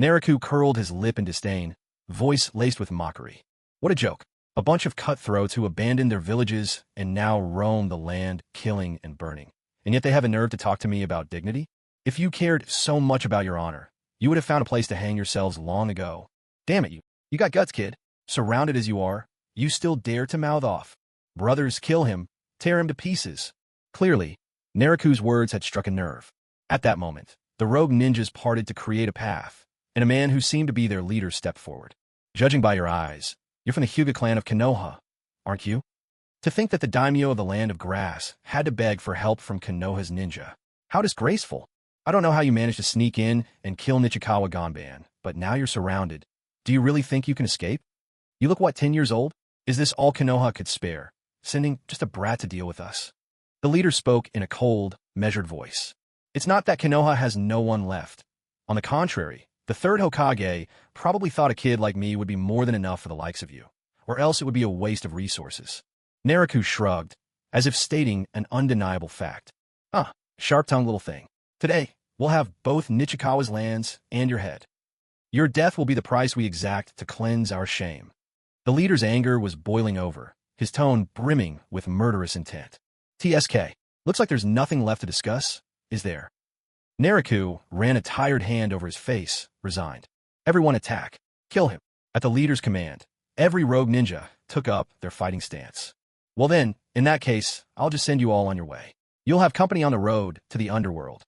Naruto curled his lip in disdain, voice laced with mockery. What a joke. A bunch of cutthroats who abandoned their villages and now roam the land, killing and burning. And yet they have a nerve to talk to me about dignity? If you cared so much about your honor, you would have found a place to hang yourselves long ago. Damn it, you got guts, kid. Surrounded as you are, you still dare to mouth off. Brothers, kill him, tear him to pieces. Clearly, Naruto's words had struck a nerve. At that moment, the rogue ninjas parted to create a path, and a man who seemed to be their leader stepped forward. Judging by your eyes, you're from the Hyuga clan of Konoha, aren't you? To think that the daimyo of the land of grass had to beg for help from Konoha's ninja. How disgraceful. I don't know how you managed to sneak in and kill Nichikawa Ganban, but now you're surrounded. Do you really think you can escape? You look, 10 years old? Is this all Konoha could spare, sending just a brat to deal with us? The leader spoke in a cold, measured voice. It's not that Konoha has no one left. On the contrary, the third Hokage probably thought a kid like me would be more than enough for the likes of you, or else it would be a waste of resources. Naruto shrugged, as if stating an undeniable fact. Sharp-tongued little thing. Today, we'll have both Nichikawa's lands and your head. Your death will be the price we exact to cleanse our shame. The leader's anger was boiling over, his tone brimming with murderous intent. TSK, looks like there's nothing left to discuss, is there? Naruto ran a tired hand over his face, resigned. Everyone attack. Kill him. At the leader's command, every rogue ninja took up their fighting stance. Well then, in that case, I'll just send you all on your way. You'll have company on the road to the underworld.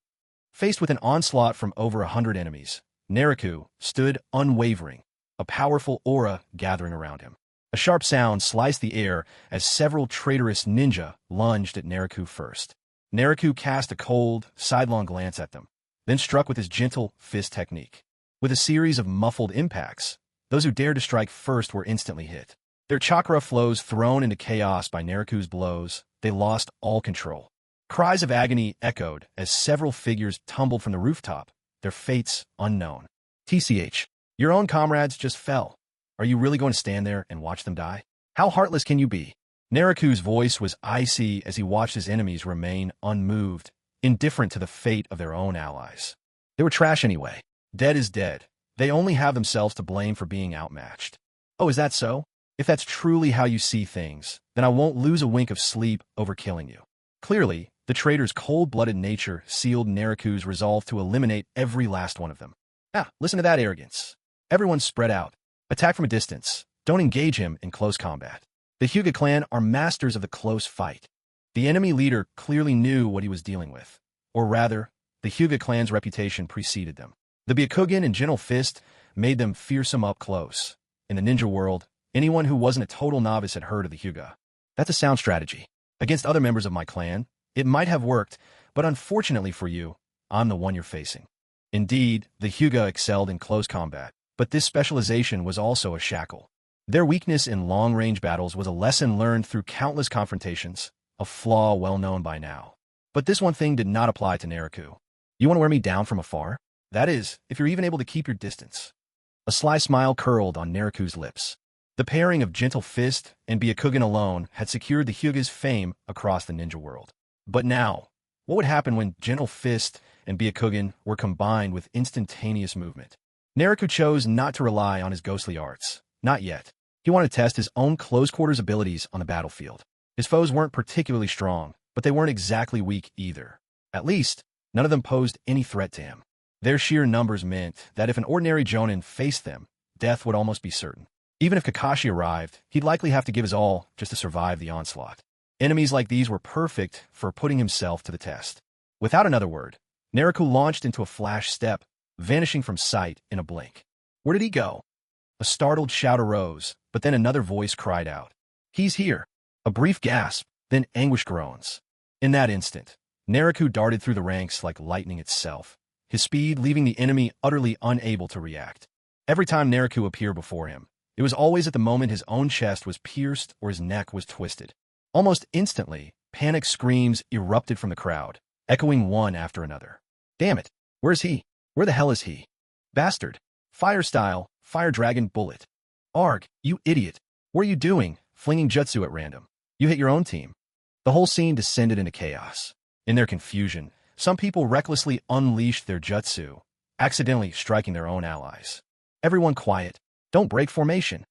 Faced with an onslaught from over 100 enemies, Naruto stood unwavering, a powerful aura gathering around him. A sharp sound sliced the air as several traitorous ninja lunged at Naruto first. Naruto cast a cold, sidelong glance at them, then struck with his gentle fist technique. With a series of muffled impacts, those who dared to strike first were instantly hit. Their chakra flows thrown into chaos by Naruto's blows, they lost all control. Cries of agony echoed as several figures tumbled from the rooftop, their fates unknown. TCH, your own comrades just fell. Are you really going to stand there and watch them die? How heartless can you be? Naruto's voice was icy as he watched his enemies remain unmoved, indifferent to the fate of their own allies. They were trash anyway. Dead is dead. They only have themselves to blame for being outmatched. Oh, is that so? If that's truly how you see things, then I won't lose a wink of sleep over killing you. Clearly, the traitor's cold-blooded nature sealed Naruto's resolve to eliminate every last one of them. Listen to that arrogance. Everyone spread out. Attack from a distance. Don't engage him in close combat. The Hyuga clan are masters of the close fight. The enemy leader clearly knew what he was dealing with. Or rather, the Hyuga clan's reputation preceded them. The Byakugan and Gentle Fist made them fearsome up close. In the ninja world, anyone who wasn't a total novice had heard of the Hyuga. That's a sound strategy. Against other members of my clan, it might have worked, but unfortunately for you, I'm the one you're facing. Indeed, the Hyuga excelled in close combat, but this specialization was also a shackle. Their weakness in long-range battles was a lesson learned through countless confrontations, a flaw well known by now. But this one thing did not apply to Naruto. You want to wear me down from afar? That is, if you're even able to keep your distance. A sly smile curled on Naruto's lips. The pairing of Gentle Fist and Byakugan alone had secured the Hyuga's fame across the ninja world. But now, what would happen when Gentle Fist and Byakugan were combined with instantaneous movement? Naruto chose not to rely on his ghostly arts. Not yet. He wanted to test his own close-quarters abilities on the battlefield. His foes weren't particularly strong, but they weren't exactly weak either. At least, none of them posed any threat to him. Their sheer numbers meant that if an ordinary jonin faced them, death would almost be certain. Even if Kakashi arrived, he'd likely have to give his all just to survive the onslaught. Enemies like these were perfect for putting himself to the test. Without another word, Naruto launched into a flash step, vanishing from sight in a blink. Where did he go? A startled shout arose, but then another voice cried out. He's here. A brief gasp, then anguished groans. In that instant, Naruto darted through the ranks like lightning itself, his speed leaving the enemy utterly unable to react. Every time Naruto appeared before him, it was always at the moment his own chest was pierced or his neck was twisted. Almost instantly, panic screams erupted from the crowd, echoing one after another. Damn it! Where's he? Where the hell is he? Bastard! Fire style, fire dragon bullet. Arg, you idiot! What are you doing, flinging jutsu at random? You hit your own team. The whole scene descended into chaos. In their confusion, some people recklessly unleashed their jutsu, accidentally striking their own allies. Everyone quiet. Don't break formation.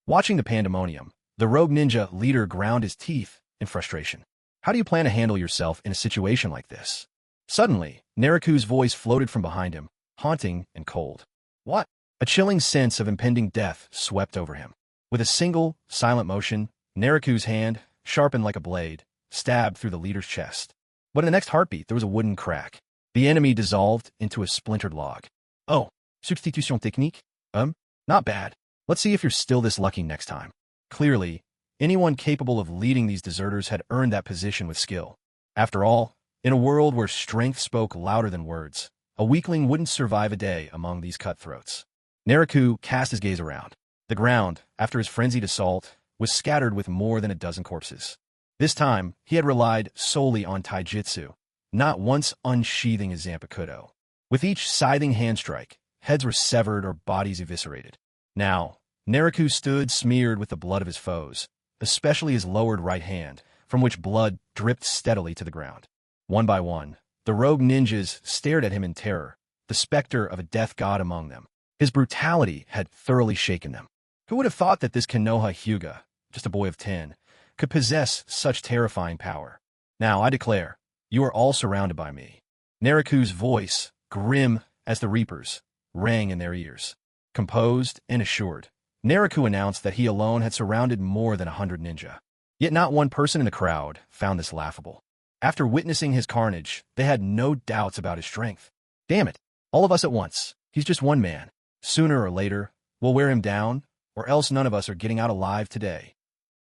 Watching the pandemonium, the rogue ninja leader ground his teeth in frustration. How do you plan to handle yourself in a situation like this? Suddenly, Naruto's voice floated from behind him, haunting and cold. What? A chilling sense of impending death swept over him. With a single, silent motion, Naruto's hand, sharpened like a blade, stabbed through the leader's chest. But in the next heartbeat, there was a wooden crack. The enemy dissolved into a splintered log. Oh, substitution technique? Not bad. Let's see if you're still this lucky next time. Clearly, anyone capable of leading these deserters had earned that position with skill. After all, in a world where strength spoke louder than words, a weakling wouldn't survive a day among these cutthroats. Naruto cast his gaze around. The ground, after his frenzied assault, was scattered with more than a dozen corpses. This time, he had relied solely on taijutsu, not once unsheathing his Zampakudo. With each scything hand strike, heads were severed or bodies eviscerated. Now, Naruto stood smeared with the blood of his foes, especially his lowered right hand, from which blood dripped steadily to the ground. One by one, the rogue ninjas stared at him in terror, the specter of a death god among them. His brutality had thoroughly shaken them. Who would have thought that this Konoha Hyuga, just a boy of 10, could possess such terrifying power? Now, I declare, you are all surrounded by me. Naruto's voice, grim as the reapers, rang in their ears. Composed and assured, Naruto announced that he alone had surrounded more than 100 ninja. Yet not one person in the crowd found this laughable. After witnessing his carnage, they had no doubts about his strength. Damn it, all of us at once. He's just one man. Sooner or later, we'll wear him down, or else none of us are getting out alive today.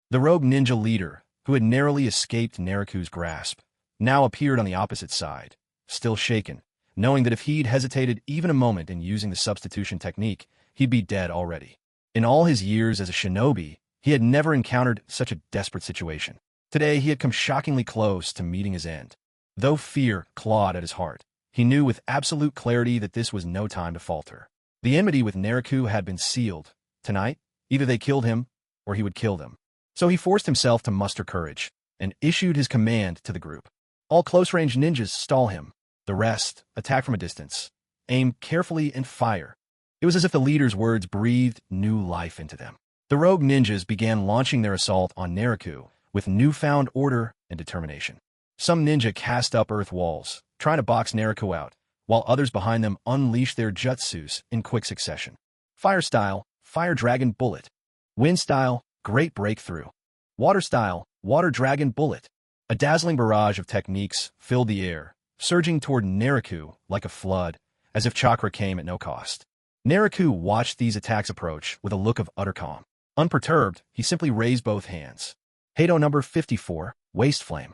The rogue ninja leader, who had narrowly escaped Naruto's grasp, now appeared on the opposite side, still shaken, knowing that if he'd hesitated even a moment in using the substitution technique, he'd be dead already. In all his years as a shinobi, he had never encountered such a desperate situation. Today, he had come shockingly close to meeting his end. Though fear clawed at his heart, he knew with absolute clarity that this was no time to falter. The enmity with Naruto had been sealed. Tonight, either they killed him, or he would kill them. So he forced himself to muster courage, and issued his command to the group. All close-range ninjas stall him. The rest, attack from a distance. Aim carefully and fire. It was as if the leader's words breathed new life into them. The rogue ninjas began launching their assault on Naruto with newfound order and determination. Some ninja cast up earth walls, trying to box Naruto out, while others behind them unleashed their jutsus in quick succession. Fire style, fire dragon bullet. Wind style, great breakthrough. Water style, water dragon bullet. A dazzling barrage of techniques filled the air, surging toward Naruto like a flood, as if chakra came at no cost. Naruto watched these attacks approach with a look of utter calm. Unperturbed, he simply raised both hands. Heido number 54, Waste Flame.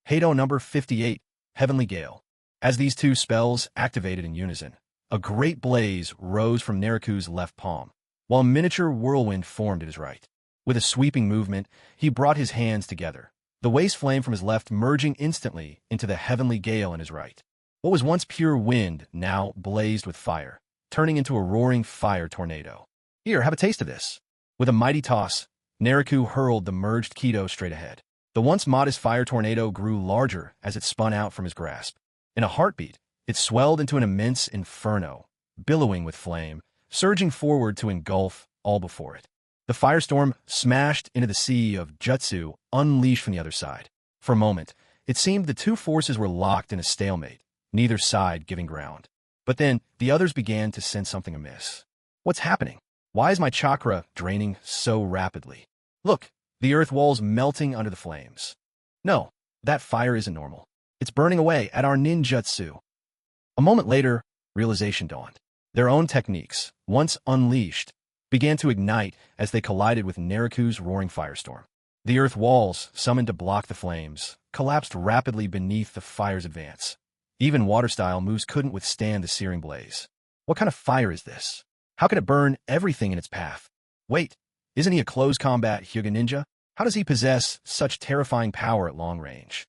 Heido number 58, Heavenly Gale. As these two spells activated in unison, a great blaze rose from Nariku's left palm, while a miniature whirlwind formed at his right. With a sweeping movement, he brought his hands together, the waste flame from his left merging instantly into the heavenly gale in his right. What was once pure wind now blazed with fire, turning into a roaring fire tornado. Here, have a taste of this. With a mighty toss, Nariku hurled the merged Kido straight ahead. The once modest fire tornado grew larger as it spun out from his grasp. In a heartbeat, it swelled into an immense inferno, billowing with flame, surging forward to engulf all before it. The firestorm smashed into the sea of jutsu unleashed from the other side. For a moment, it seemed the two forces were locked in a stalemate, neither side giving ground. But then, the others began to sense something amiss. What's happening? Why is my chakra draining so rapidly? Look, the earth walls melting under the flames. No, that fire isn't normal. It's burning away at our ninjutsu. A moment later, realization dawned. Their own techniques, once unleashed, began to ignite as they collided with Nariku's roaring firestorm. The earth walls, summoned to block the flames, collapsed rapidly beneath the fire's advance. Even water-style moves couldn't withstand the searing blaze. What kind of fire is this? How can it burn everything in its path? Wait, isn't he a close combat Hyuga ninja? How does he possess such terrifying power at long range?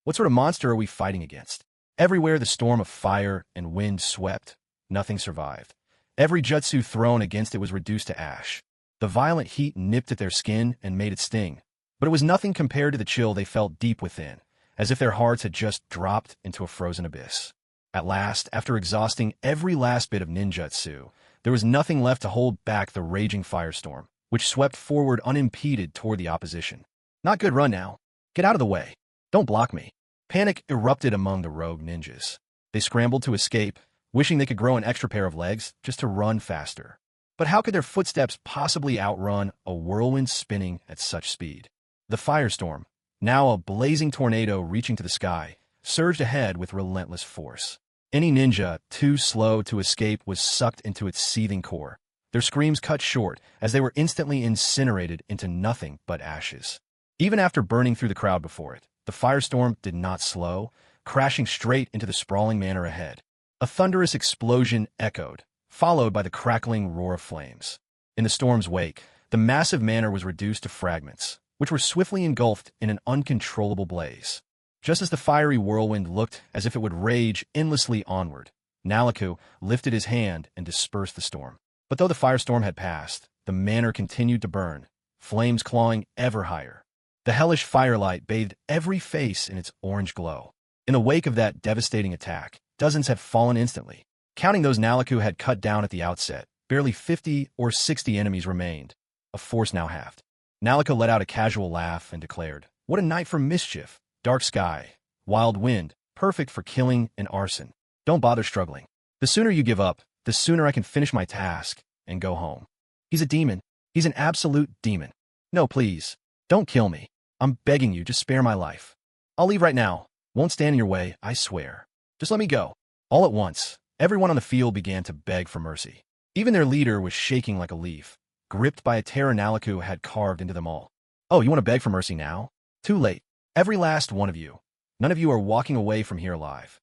What sort of monster are we fighting against? Everywhere the storm of fire and wind swept, nothing survived. Every jutsu thrown against it was reduced to ash. The violent heat nipped at their skin and made it sting, but it was nothing compared to the chill they felt deep within, as if their hearts had just dropped into a frozen abyss. At last, after exhausting every last bit of ninjutsu, there was nothing left to hold back the raging firestorm, which swept forward unimpeded toward the opposition. Not good run now. Get out of the way. Don't block me. Panic erupted among the rogue ninjas. They scrambled to escape, wishing they could grow an extra pair of legs just to run faster. But how could their footsteps possibly outrun a whirlwind spinning at such speed? The firestorm, now a blazing tornado reaching to the sky, surged ahead with relentless force. Any ninja too slow to escape was sucked into its seething core. Their screams cut short as they were instantly incinerated into nothing but ashes. Even after burning through the crowd before it, the firestorm did not slow, crashing straight into the sprawling manor ahead. A thunderous explosion echoed, followed by the crackling roar of flames. In the storm's wake, the massive manor was reduced to fragments, which were swiftly engulfed in an uncontrollable blaze. Just as the fiery whirlwind looked as if it would rage endlessly onward, Naliku lifted his hand and dispersed the storm. But though the firestorm had passed, the manor continued to burn, flames clawing ever higher. The hellish firelight bathed every face in its orange glow. In the wake of that devastating attack, dozens had fallen instantly. Counting those Naliku had cut down at the outset, barely 50 or 60 enemies remained, a force now halved. Naliku let out a casual laugh and declared, "What a night for mischief! Dark sky, wild wind, perfect for killing and arson. Don't bother struggling. The sooner you give up, the sooner I can finish my task and go home." He's a demon. He's an absolute demon. No, please, don't kill me. I'm begging you, just spare my life. I'll leave right now. Won't stand in your way, I swear. Just let me go. All at once, everyone on the field began to beg for mercy. Even their leader was shaking like a leaf, gripped by a terror Naliku had carved into them all. Oh, you want to beg for mercy now? Too late. Every last one of you. None of you are walking away from here alive.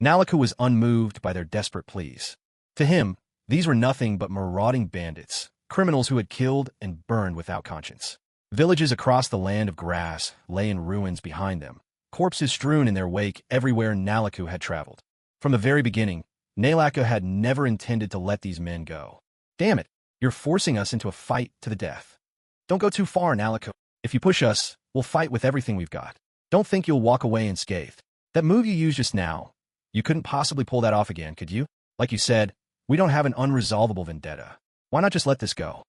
Naliku was unmoved by their desperate pleas. To him, these were nothing but marauding bandits, criminals who had killed and burned without conscience. Villages across the land of grass lay in ruins behind them, corpses strewn in their wake everywhere Naliku had traveled. From the very beginning, Naliku had never intended to let these men go. Damn it, you're forcing us into a fight to the death. Don't go too far, Naliku. If you push us, we'll fight with everything we've got. Don't think you'll walk away unscathed. That move you used just now, you couldn't possibly pull that off again, could you? Like you said, we don't have an unresolvable vendetta. Why not just let this go?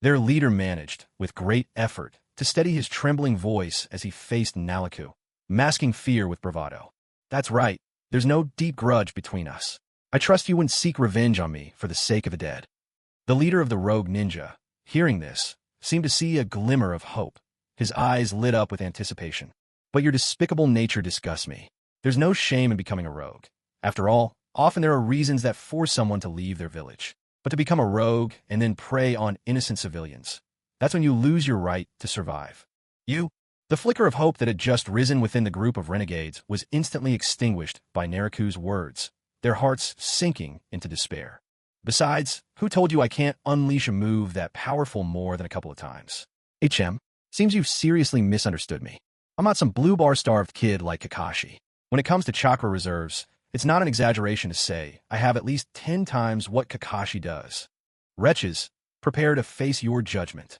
Their leader managed, with great effort, to steady his trembling voice as he faced Naliku, masking fear with bravado. That's right, there's no deep grudge between us. I trust you wouldn't seek revenge on me for the sake of the dead. The leader of the rogue ninja, hearing this, seemed to see a glimmer of hope. His eyes lit up with anticipation. But your despicable nature disgusts me. There's no shame in becoming a rogue. After all, often there are reasons that force someone to leave their village. But to become a rogue and then prey on innocent civilians, that's when you lose your right to survive. You The flicker of hope that had just risen within the group of renegades was instantly extinguished by Nariku's words, their hearts sinking into despair. Besides, who told you I can't unleash a move that powerful more than a couple of times? HM, seems you've seriously misunderstood me. I'm not some blue bar starved kid like Kakashi. When it comes to chakra reserves, it's not an exaggeration to say I have at least 10 times what Kakashi does. Wretches, prepare to face your judgment.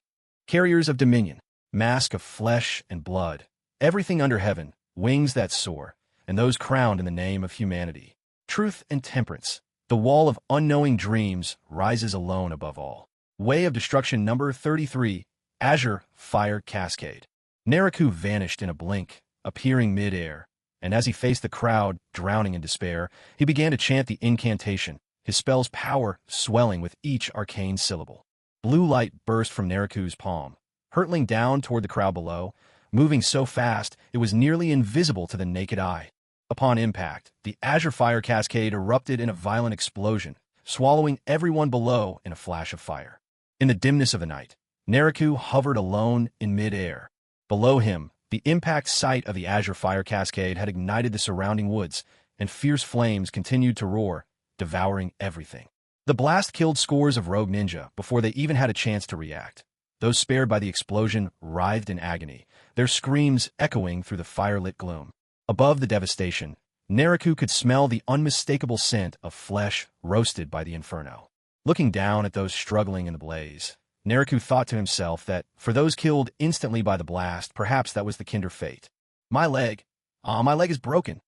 Carriers of dominion, mask of flesh and blood, everything under heaven, wings that soar, and those crowned in the name of humanity. Truth and temperance, the wall of unknowing dreams rises alone above all. Way of destruction number 33, Azure Fire Cascade. Nariku vanished in a blink, appearing mid-air, and as he faced the crowd, drowning in despair, he began to chant the incantation, his spell's power swelling with each arcane syllable. Blue light burst from Nariku's palm, hurtling down toward the crowd below, moving so fast it was nearly invisible to the naked eye. Upon impact, the Azure Fire Cascade erupted in a violent explosion, swallowing everyone below in a flash of fire. In the dimness of the night, Nariku hovered alone in mid-air. Below him, the impact site of the Azure Fire Cascade had ignited the surrounding woods, and fierce flames continued to roar, devouring everything. The blast killed scores of rogue ninja before they even had a chance to react. Those spared by the explosion writhed in agony, their screams echoing through the fire-lit gloom. Above the devastation, Nariku could smell the unmistakable scent of flesh roasted by the inferno. Looking down at those struggling in the blaze, Nariku thought to himself that, for those killed instantly by the blast, perhaps that was the kinder fate. My leg is broken.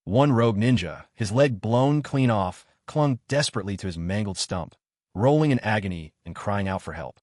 One rogue ninja, his leg blown clean off, clung desperately to his mangled stump, rolling in agony and crying out for help.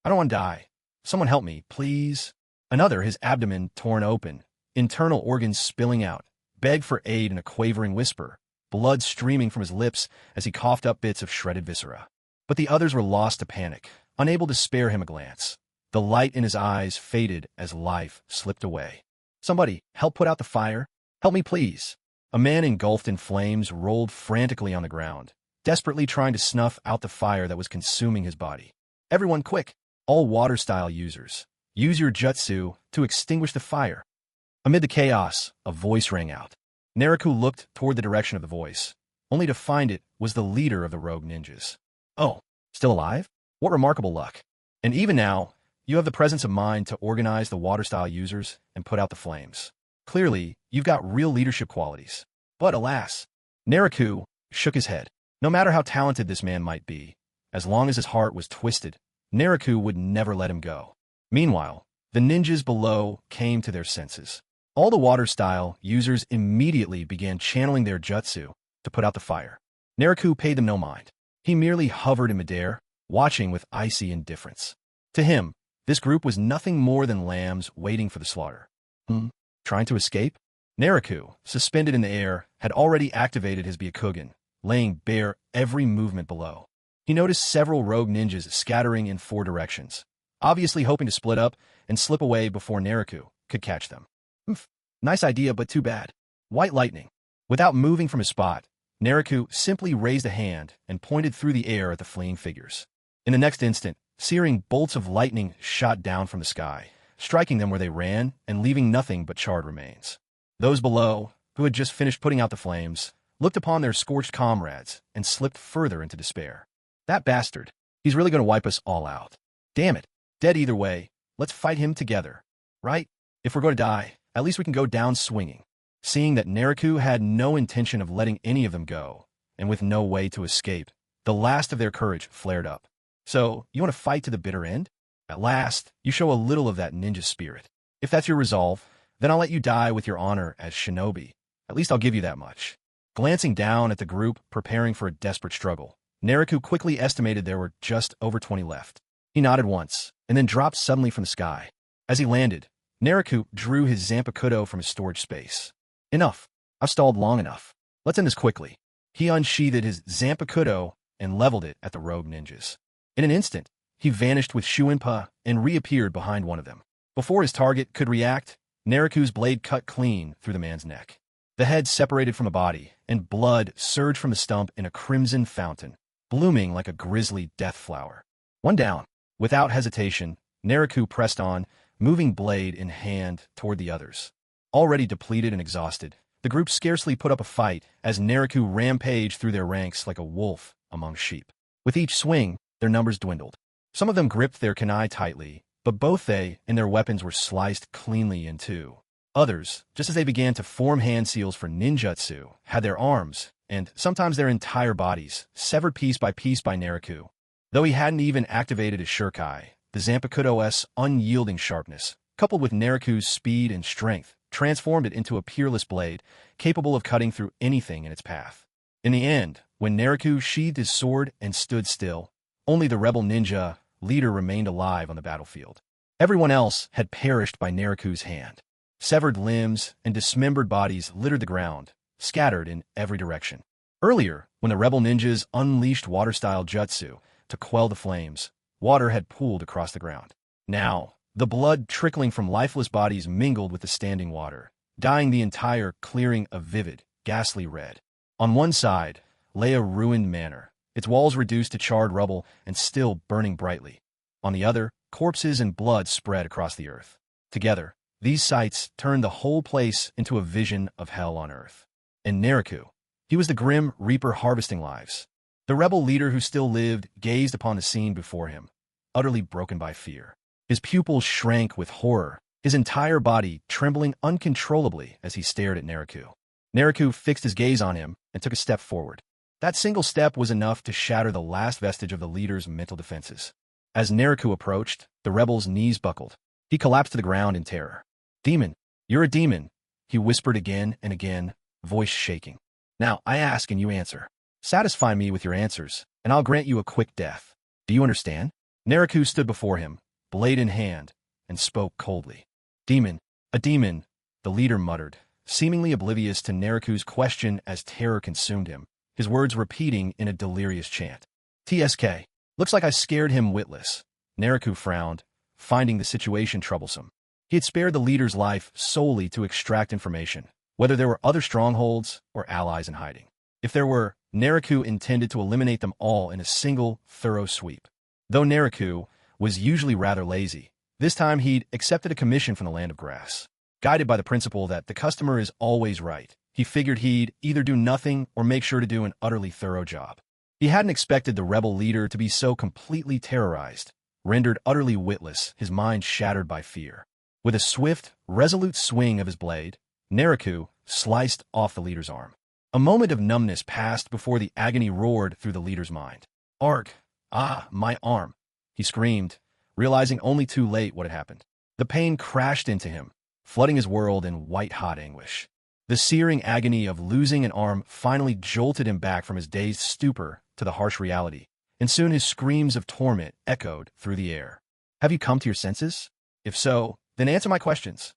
I don't want to die. Someone help me, please. Another, his abdomen torn open, internal organs spilling out, begged for aid in a quavering whisper, blood streaming from his lips as he coughed up bits of shredded viscera. But the others were lost to panic, unable to spare him a glance. The light in his eyes faded as life slipped away. Somebody, help put out the fire. Help me, please. A man engulfed in flames rolled frantically on the ground, desperately trying to snuff out the fire that was consuming his body. Everyone quick, all water-style users, use your jutsu to extinguish the fire. Amid the chaos, a voice rang out. Nariku looked toward the direction of the voice, only to find it was the leader of the rogue ninjas. Oh, still alive? What remarkable luck. And even now, you have the presence of mind to organize the water-style users and put out the flames. Clearly, you've got real leadership qualities. But alas, Nariku shook his head. No matter how talented this man might be, as long as his heart was twisted, Nariku would never let him go. Meanwhile, the ninjas below came to their senses. All the water-style users immediately began channeling their jutsu to put out the fire. Nariku paid them no mind. He merely hovered in midair, watching with icy indifference. To him, this group was nothing more than lambs waiting for the slaughter. Trying to escape? Nariku, suspended in the air, had already activated his Byakugan, laying bare every movement below. He noticed several rogue ninjas scattering in 4 directions, obviously hoping to split up and slip away before Nariku could catch them. Nice idea, but too bad. White lightning. Without moving from his spot, Nariku simply raised a hand and pointed through the air at the fleeing figures. In the next instant, searing bolts of lightning shot down from the sky, striking them where they ran and leaving nothing but charred remains. Those below, who had just finished putting out the flames, looked upon their scorched comrades and slipped further into despair. That bastard. He's really going to wipe us all out. Damn it. Dead either way. Let's fight him together. Right? If we're going to die, at least we can go down swinging. Seeing that Nariku had no intention of letting any of them go, and with no way to escape, the last of their courage flared up. So, you want to fight to the bitter end? At last, you show a little of that ninja spirit. If that's your resolve, then I'll let you die with your honor as shinobi. At least I'll give you that much. Glancing down at the group preparing for a desperate struggle, Nariku quickly estimated there were just over 20 left. He nodded once, and then dropped suddenly from the sky. As he landed, Nariku drew his Zampakudo from his storage space. Enough. I've stalled long enough. Let's end this quickly. He unsheathed his Zampakudo and leveled it at the rogue ninjas. In an instant, he vanished with Shuinpa and reappeared behind one of them. Before his target could react, Nariku's blade cut clean through the man's neck. The head separated from the body, and blood surged from the stump in a crimson fountain, blooming like a grisly death flower. One down. Without hesitation, Nariku pressed on, moving blade in hand toward the others. Already depleted and exhausted, the group scarcely put up a fight as Naruto rampaged through their ranks like a wolf among sheep. With each swing, their numbers dwindled. Some of them gripped their kunai tightly, but both they and their weapons were sliced cleanly in two. Others, just as they began to form hand seals for ninjutsu, had their arms, and sometimes their entire bodies, severed piece by Naruto. Though he hadn't even activated his shurikai, the Zampakuto's unyielding sharpness, coupled with Naruto's speed and strength, transformed it into a peerless blade, capable of cutting through anything in its path. In the end, when Naruto sheathed his sword and stood still, only the rebel ninja leader remained alive on the battlefield. Everyone else had perished by Naruto's hand. Severed limbs and dismembered bodies littered the ground, scattered in every direction. Earlier, when the rebel ninjas unleashed water-style jutsu to quell the flames, water had pooled across the ground. Now, the blood trickling from lifeless bodies mingled with the standing water, dyeing the entire clearing a vivid, ghastly red. On one side lay a ruined manor, its walls reduced to charred rubble and still burning brightly. On the other, corpses and blood spread across the earth. Together, these sights turned the whole place into a vision of hell on earth. And Naruto, he was the grim reaper harvesting lives. The rebel leader who still lived gazed upon the scene before him, utterly broken by fear. His pupils shrank with horror, his entire body trembling uncontrollably as he stared at Naruto. Naruto fixed his gaze on him and took a step forward. That single step was enough to shatter the last vestige of the leader's mental defenses. As Naruto approached, the rebel's knees buckled. He collapsed to the ground in terror. "Demon, you're a demon," he whispered again and again, voice shaking. "Now, I ask and you answer. Satisfy me with your answers, and I'll grant you a quick death. Do you understand?" Naruto stood before him, blade in hand, and spoke coldly. "Demon, a demon," the leader muttered, seemingly oblivious to Naruto's question as terror consumed him, his words repeating in a delirious chant. "TSK, looks like I scared him witless." Naruto frowned, finding the situation troublesome. He had spared the leader's life solely to extract information, whether there were other strongholds or allies in hiding. If there were, Naruto intended to eliminate them all in a single, thorough sweep. Though Naruto was usually rather lazy, this time he'd accepted a commission from the Land of Grass. Guided by the principle that the customer is always right, he figured he'd either do nothing or make sure to do an utterly thorough job. He hadn't expected the rebel leader to be so completely terrorized, rendered utterly witless, his mind shattered by fear. With a swift, resolute swing of his blade, Naruto sliced off the leader's arm. A moment of numbness passed before the agony roared through the leader's mind. "Arg! Ah, my arm!" he screamed, realizing only too late what had happened. The pain crashed into him, flooding his world in white-hot anguish. The searing agony of losing an arm finally jolted him back from his dazed stupor to the harsh reality, and soon his screams of torment echoed through the air. "Have you come to your senses? If so, then answer my questions."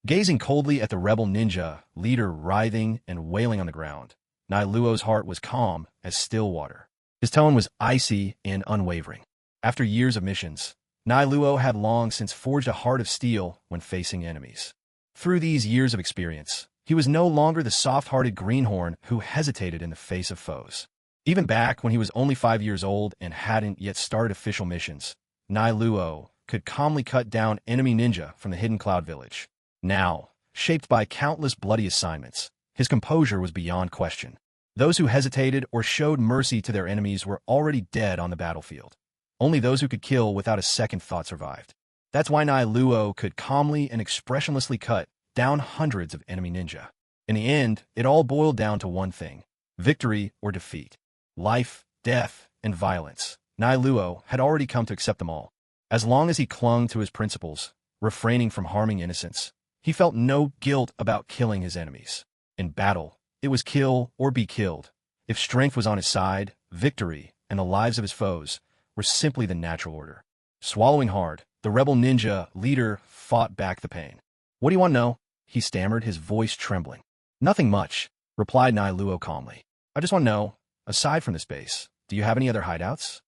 Gazing coldly at the rebel ninja, leader writhing and wailing on the ground, Nailuo's heart was calm as still water. His tone was icy and unwavering. After years of missions, Nailuo had long since forged a heart of steel when facing enemies. Through these years of experience, he was no longer the soft-hearted greenhorn who hesitated in the face of foes. Even back when he was only 5 years old and hadn't yet started official missions, Nailuo could calmly cut down enemy ninja from the hidden cloud village. Now, shaped by countless bloody assignments, his composure was beyond question. Those who hesitated or showed mercy to their enemies were already dead on the battlefield. Only those who could kill without a second thought survived. That's why Nailuo could calmly and expressionlessly cut down hundreds of enemy ninja. In the end, it all boiled down to one thing: victory or defeat. Life, death, and violence. Nailuo had already come to accept them all. As long as he clung to his principles, refraining from harming innocents, he felt no guilt about killing his enemies. In battle, it was kill or be killed. If strength was on his side, victory and the lives of his foes were simply the natural order. Swallowing hard, the rebel ninja leader fought back the pain. "What do you want to know?" he stammered, his voice trembling. "Nothing much," replied Nailuo calmly. "I just want to know, aside from this base, do you have any other hideouts?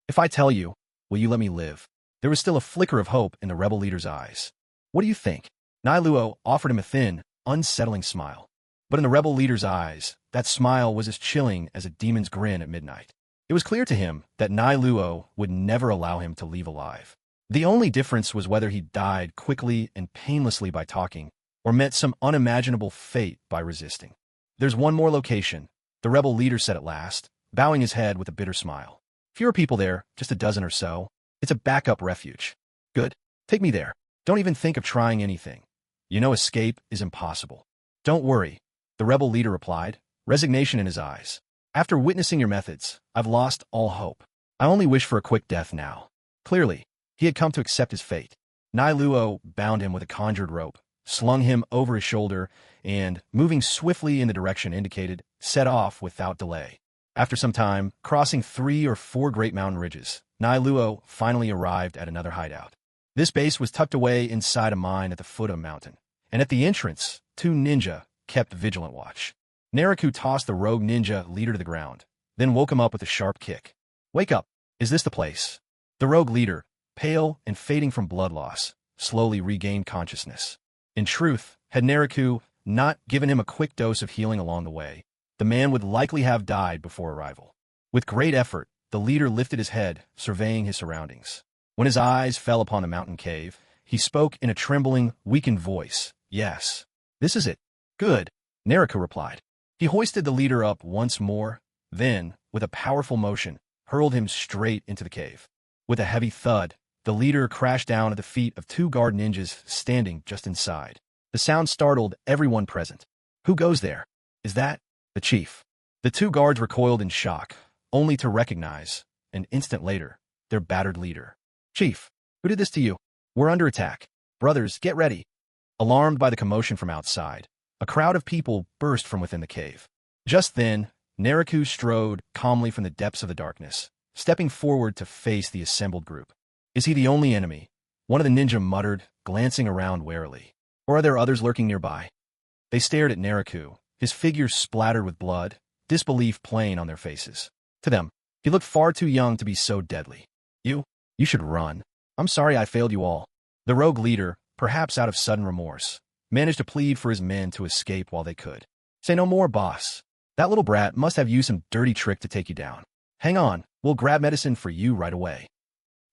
If I tell you, will you let me live?" There was still a flicker of hope in the rebel leader's eyes. "What do you think?" Nailuo offered him a thin, unsettling smile. But in the rebel leader's eyes, that smile was as chilling as a demon's grin at midnight. It was clear to him that Nailuo would never allow him to leave alive. The only difference was whether he died quickly and painlessly by talking, or met some unimaginable fate by resisting. "There's one more location," the rebel leader said at last, bowing his head with a bitter smile. "Fewer people there, just a dozen or so. It's a backup refuge." "Good. Take me there. Don't even think of trying anything. You know escape is impossible." "Don't worry," the rebel leader replied, resignation in his eyes. "After witnessing your methods, I've lost all hope. I only wish for a quick death now." Clearly, he had come to accept his fate. Nailuo bound him with a conjured rope, slung him over his shoulder, and, moving swiftly in the direction indicated, set off without delay. After some time, crossing 3 or 4 great mountain ridges, Nailuo finally arrived at another hideout. This base was tucked away inside a mine at the foot of a mountain, and at the entrance, 2 ninja kept vigilant watch. Naruto tossed the rogue ninja leader to the ground, then woke him up with a sharp kick. "Wake up! Is this the place?" The rogue leader, pale and fading from blood loss, slowly regained consciousness. In truth, had Naruto not given him a quick dose of healing along the way, the man would likely have died before arrival. With great effort, the leader lifted his head, surveying his surroundings. When his eyes fell upon the mountain cave, he spoke in a trembling, weakened voice. "Yes, this is it." "Good," Naruto replied. He hoisted the leader up once more, then, with a powerful motion, hurled him straight into the cave. With a heavy thud, the leader crashed down at the feet of 2 guard ninjas standing just inside. The sound startled everyone present. "Who goes there? Is that the chief?" The 2 guards recoiled in shock, only to recognize, an instant later, their battered leader. "Chief, who did this to you? We're under attack. Brothers, get ready." Alarmed by the commotion from outside, a crowd of people burst from within the cave. Just then, Naruto strode calmly from the depths of the darkness, stepping forward to face the assembled group. "Is he the only enemy?" one of the ninja muttered, glancing around warily. "Or are there others lurking nearby?" They stared at Naruto, his figure splattered with blood, disbelief plain on their faces. To them, he looked far too young to be so deadly. You should run. I'm sorry I failed you all." The rogue leader, perhaps out of sudden remorse, managed to plead for his men to escape while they could. "Say no more, boss. That little brat must have used some dirty trick to take you down. Hang on, we'll grab medicine for you right away.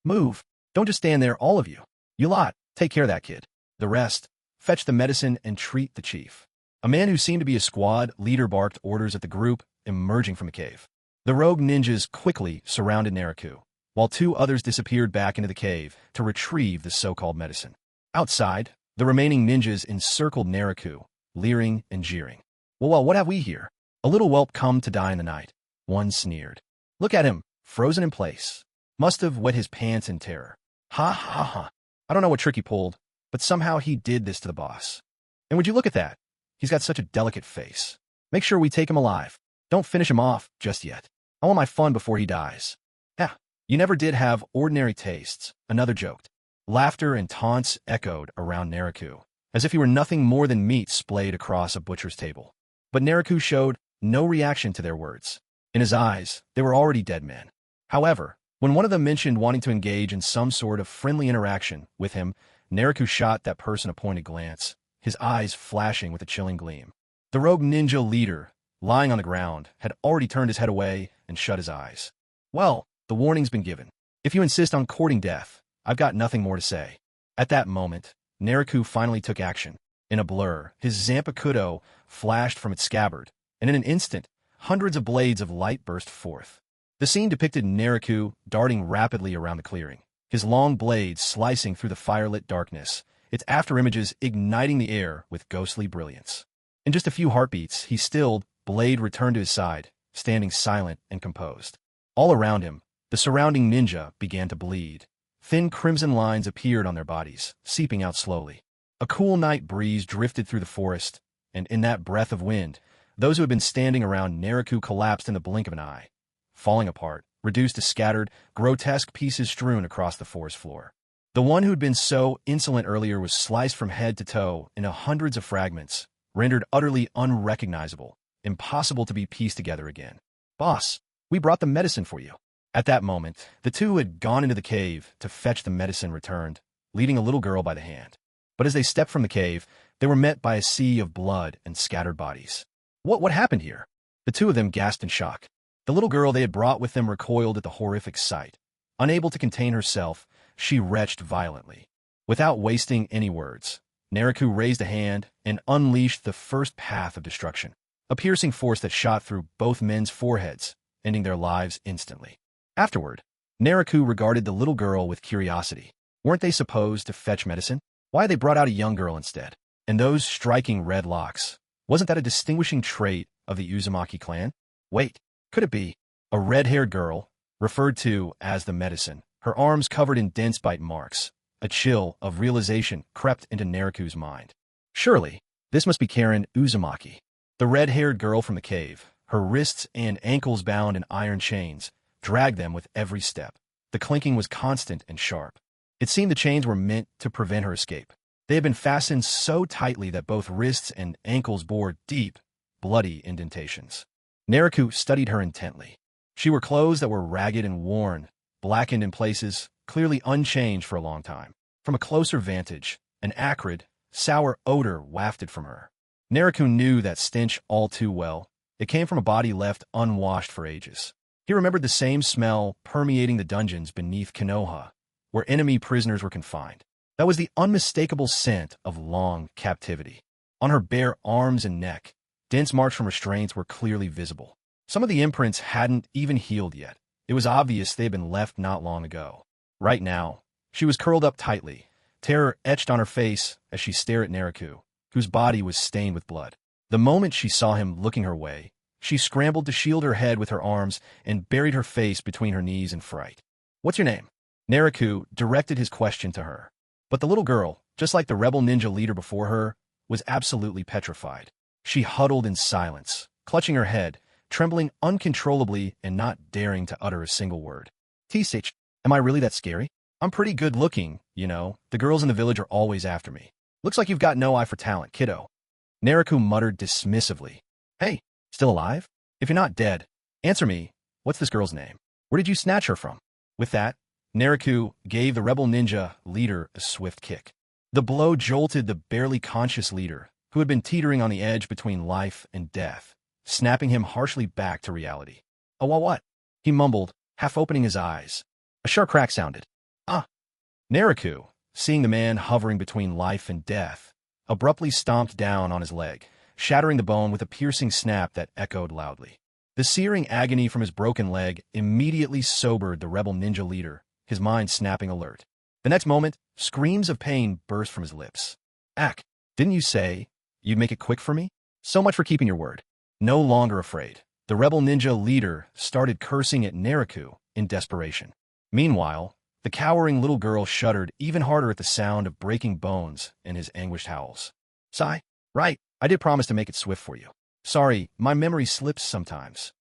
Move. Don't just stand there, all of you. You lot, take care of that kid. The rest, fetch the medicine and treat the chief." A man who seemed to be a squad leader barked orders at the group emerging from the cave. The rogue ninjas quickly surrounded Naruto, while 2 others disappeared back into the cave to retrieve the so-called medicine. Outside, the remaining ninjas encircled Naruto, leering and jeering. Well, what have we here? A little whelp come to die in the night," one sneered. "Look at him, frozen in place. Must have wet his pants in terror. Ha ha ha. I don't know what trick he pulled, but somehow he did this to the boss. And would you look at that? He's got such a delicate face. Make sure we take him alive. Don't finish him off just yet. I want my fun before he dies." "Yeah, you never did have ordinary tastes," another joked. Laughter and taunts echoed around Naruto, as if he were nothing more than meat splayed across a butcher's table. But Naruto showed no reaction to their words. In his eyes, they were already dead men. However, when one of them mentioned wanting to engage in some sort of friendly interaction with him, Naruto shot that person a pointed glance, his eyes flashing with a chilling gleam. The rogue ninja leader, lying on the ground, had already turned his head away and shut his eyes. "Well, the warning's been given. If you insist on courting death, I've got nothing more to say." At that moment, Naruto finally took action. In a blur, his Zampakudo flashed from its scabbard, and in an instant, hundreds of blades of light burst forth. The scene depicted Naruto darting rapidly around the clearing, his long blades slicing through the firelit darkness, its afterimages igniting the air with ghostly brilliance. In just a few heartbeats, he stilled, blade returned to his side, standing silent and composed. All around him, the surrounding ninja began to bleed. Thin crimson lines appeared on their bodies, seeping out slowly. A cool night breeze drifted through the forest, and in that breath of wind, those who had been standing around Naruto collapsed in the blink of an eye, falling apart, reduced to scattered, grotesque pieces strewn across the forest floor. The one who'd been so insolent earlier was sliced from head to toe into hundreds of fragments, rendered utterly unrecognizable, impossible to be pieced together again. "Boss, we brought the medicine for you." At that moment, the 2 who had gone into the cave to fetch the medicine returned, leading a little girl by the hand. But as they stepped from the cave, they were met by a sea of blood and scattered bodies. What happened here?" The 2 of them gasped in shock. The little girl they had brought with them recoiled at the horrific sight. Unable to contain herself, she retched violently. Without wasting any words, Naruto raised a hand and unleashed the first path of destruction, a piercing force that shot through both men's foreheads, ending their lives instantly. Afterward, Naruto regarded the little girl with curiosity. Weren't they supposed to fetch medicine? Why had they brought out a young girl instead? And those striking red locks, wasn't that a distinguishing trait of the Uzumaki clan? Wait, could it be a red-haired girl, referred to as the medicine, her arms covered in dense bite marks? A chill of realization crept into Naruto's mind. Surely, this must be Karen Uzumaki, the red-haired girl from the cave. Her wrists and ankles bound in iron chains dragged them with every step. The clinking was constant and sharp. It seemed the chains were meant to prevent her escape. They had been fastened so tightly that both wrists and ankles bore deep, bloody indentations. Naruto studied her intently. She wore clothes that were ragged and worn, blackened in places, clearly unchanged for a long time. From a closer vantage, an acrid, sour odor wafted from her. Naruto knew that stench all too well. It came from a body left unwashed for ages. He remembered the same smell permeating the dungeons beneath Konoha, where enemy prisoners were confined. That was the unmistakable scent of long captivity. On her bare arms and neck, dense marks from restraints were clearly visible. Some of the imprints hadn't even healed yet. It was obvious they had been left not long ago. Right now, she was curled up tightly, terror etched on her face as she stared at Naruto, whose body was stained with blood. The moment she saw him looking her way, she scrambled to shield her head with her arms and buried her face between her knees in fright. "What's your name?" Naruto directed his question to her. But the little girl, just like the rebel ninja leader before her, was absolutely petrified. She huddled in silence, clutching her head, trembling uncontrollably and not daring to utter a single word. "T-Sage, am I really that scary? I'm pretty good looking, you know. The girls in the village are always after me. Looks like you've got no eye for talent, kiddo." Naruto muttered dismissively. "Hey, still alive? If you're not dead, answer me. What's this girl's name? Where did you snatch her from?" With that, Naruto gave the rebel ninja leader a swift kick. The blow jolted the barely conscious leader, who had been teetering on the edge between life and death, snapping him harshly back to reality. "Oh, what?" he mumbled, half opening his eyes. A sharp crack sounded. "Ah!" Naruto, seeing the man hovering between life and death, abruptly stomped down on his leg, shattering the bone with a piercing snap that echoed loudly. The searing agony from his broken leg immediately sobered the rebel ninja leader, his mind snapping alert. The next moment, screams of pain burst from his lips. "Ack, didn't you say you'd make it quick for me? So much for keeping your word." No longer afraid, the rebel ninja leader started cursing at Naruto in desperation. Meanwhile, the cowering little girl shuddered even harder at the sound of breaking bones and his anguished howls. "Sigh, right, I did promise to make it swift for you. Sorry, my memory slips sometimes."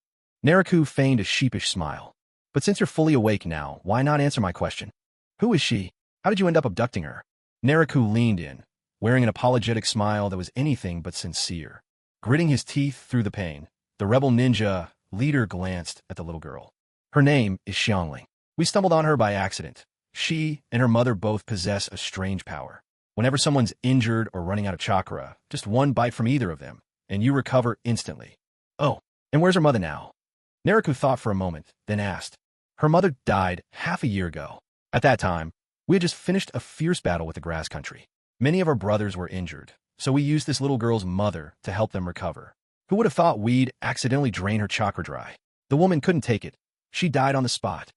Naruto feigned a sheepish smile. "But since you're fully awake now, why not answer my question? Who is she? How did you end up abducting her?" Naruto leaned in, wearing an apologetic smile that was anything but sincere. Gritting his teeth through the pain, the rebel ninja leader glanced at the little girl. "Her name is Xiangling. We stumbled on her by accident. She and her mother both possess a strange power. Whenever someone's injured or running out of chakra, just one bite from either of them, and you recover instantly." "Oh, and where's her mother now?" Naruto thought for a moment, then asked. "Her mother died half a year ago. At that time, we had just finished a fierce battle with the grass country. Many of our brothers were injured, so we used this little girl's mother to help them recover. Who would have thought we'd accidentally drain her chakra dry? The woman couldn't take it. She died on the spot.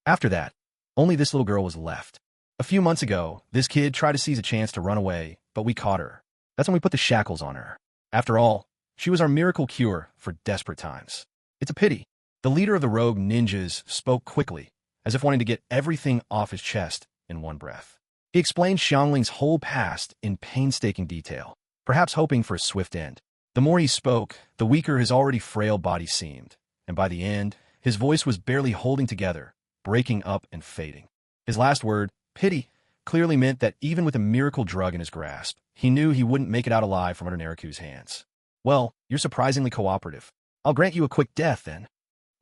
After that, only this little girl was left. A few months ago, this kid tried to seize a chance to run away, but we caught her. That's when we put the shackles on her. After all, she was our miracle cure for desperate times. It's a pity." The leader of the rogue ninjas spoke quickly, as if wanting to get everything off his chest in one breath. He explained Xiangling's whole past in painstaking detail, perhaps hoping for a swift end. The more he spoke, the weaker his already frail body seemed, and by the end, his voice was barely holding together, breaking up and fading. His last word, pity, clearly meant that even with a miracle drug in his grasp, he knew he wouldn't make it out alive from under Naruto's hands. "Well, you're surprisingly cooperative. I'll grant you a quick death, then.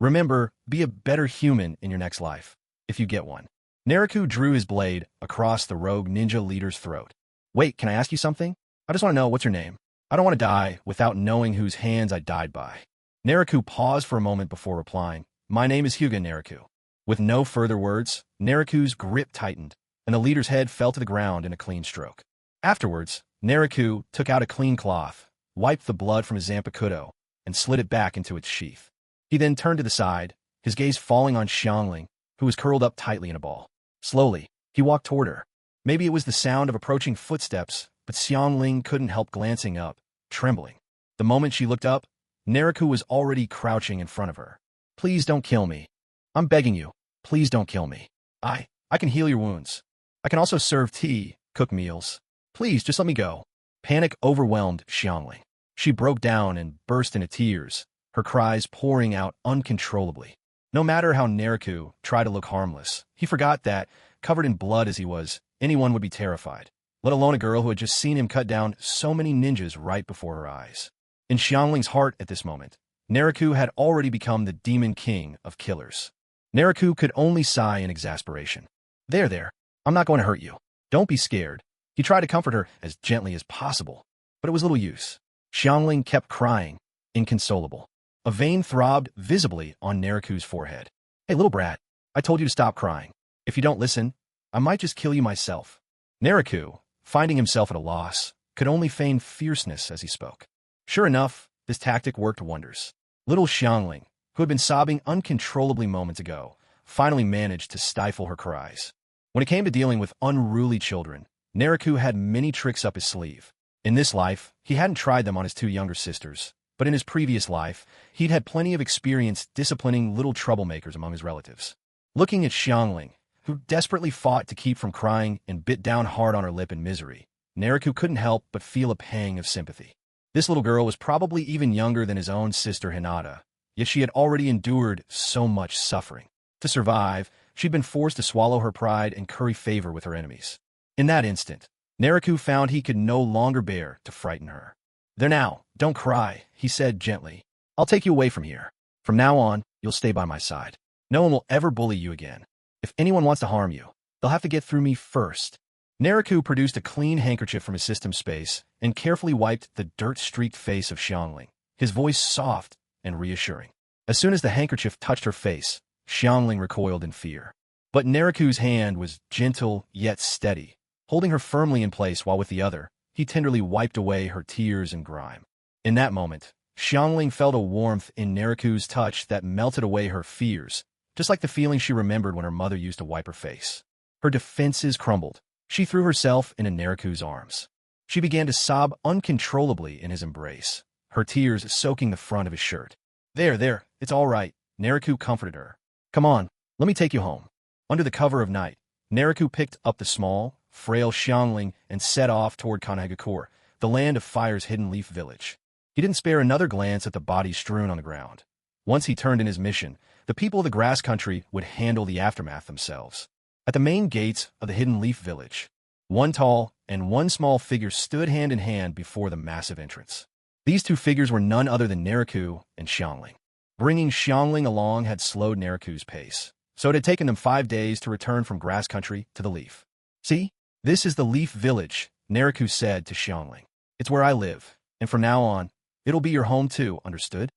Remember, be a better human in your next life, if you get one." Naruto drew his blade across the rogue ninja leader's throat. "Wait, can I ask you something? I just want to know, what's your name? I don't want to die without knowing whose hands I died by." Naruto paused for a moment before replying. "My name is Hyuga Naruto." With no further words, Naruto's grip tightened, and the leader's head fell to the ground in a clean stroke. Afterwards, Naruto took out a clean cloth, wiped the blood from his Zampakudo, and slid it back into its sheath. He then turned to the side, his gaze falling on Xiangling, who was curled up tightly in a ball. Slowly, he walked toward her. Maybe it was the sound of approaching footsteps, but Xiangling couldn't help glancing up, trembling. The moment she looked up, Naruto was already crouching in front of her. "Please don't kill me. I'm begging you. Please don't kill me. I can heal your wounds. I can also serve tea, cook meals. Please, just let me go." Panic overwhelmed Xiangling. She broke down and burst into tears, her cries pouring out uncontrollably. No matter how Naruto tried to look harmless, he forgot that, covered in blood as he was, anyone would be terrified, let alone a girl who had just seen him cut down so many ninjas right before her eyes. In Xiangling's heart at this moment, Naruto had already become the demon king of killers. Naruto could only sigh in exasperation. There, I'm not going to hurt you. Don't be scared." He tried to comfort her as gently as possible, but it was little use. Xiangling kept crying, inconsolable. A vein throbbed visibly on Naruto's forehead. "Hey, little brat, I told you to stop crying. If you don't listen, I might just kill you myself." Naruto, finding himself at a loss, could only feign fierceness as he spoke. Sure enough, this tactic worked wonders. Little Xiangling, who had been sobbing uncontrollably moments ago, finally managed to stifle her cries. When it came to dealing with unruly children, Naruto had many tricks up his sleeve. In this life, he hadn't tried them on his two younger sisters, but in his previous life, he'd had plenty of experience disciplining little troublemakers among his relatives. Looking at Xiangling, who desperately fought to keep from crying and bit down hard on her lip in misery, Naruto couldn't help but feel a pang of sympathy. This little girl was probably even younger than his own sister Hinata, yet she had already endured so much suffering. To survive, she'd been forced to swallow her pride and curry favor with her enemies. In that instant, Naruto found he could no longer bear to frighten her. "There now, don't cry," he said gently. "I'll take you away from here. From now on, you'll stay by my side. No one will ever bully you again. If anyone wants to harm you, they'll have to get through me first." Naruto produced a clean handkerchief from his system space and carefully wiped the dirt-streaked face of Xiangling, his voice soft and reassuring. As soon as the handkerchief touched her face, Xiangling recoiled in fear. But Naruto's hand was gentle yet steady, holding her firmly in place while with the other, he tenderly wiped away her tears and grime. In that moment, Xiangling felt a warmth in Naruto's touch that melted away her fears, just like the feeling she remembered when her mother used to wipe her face. Her defenses crumbled. She threw herself into Naruto's arms. She began to sob uncontrollably in his embrace, her tears soaking the front of his shirt. There, it's all right," Naruto comforted her. "Come on, let me take you home." Under the cover of night, Naruto picked up the small, frail Xiangling and set off toward Kanagakur, the land of fire's hidden leaf village. He didn't spare another glance at the bodies strewn on the ground. Once he turned in his mission, the people of the grass country would handle the aftermath themselves. At the main gates of the hidden leaf village, one tall and one small figure stood hand in hand before the massive entrance. These two figures were none other than Naruto and Xiangling. Bringing Xiangling along had slowed Naruto's pace, so it had taken them 5 days to return from grass country to the leaf. "See, this is the leaf village," Naruto said to Xiangling. "It's where I live, and from now on, it'll be your home too, understood?"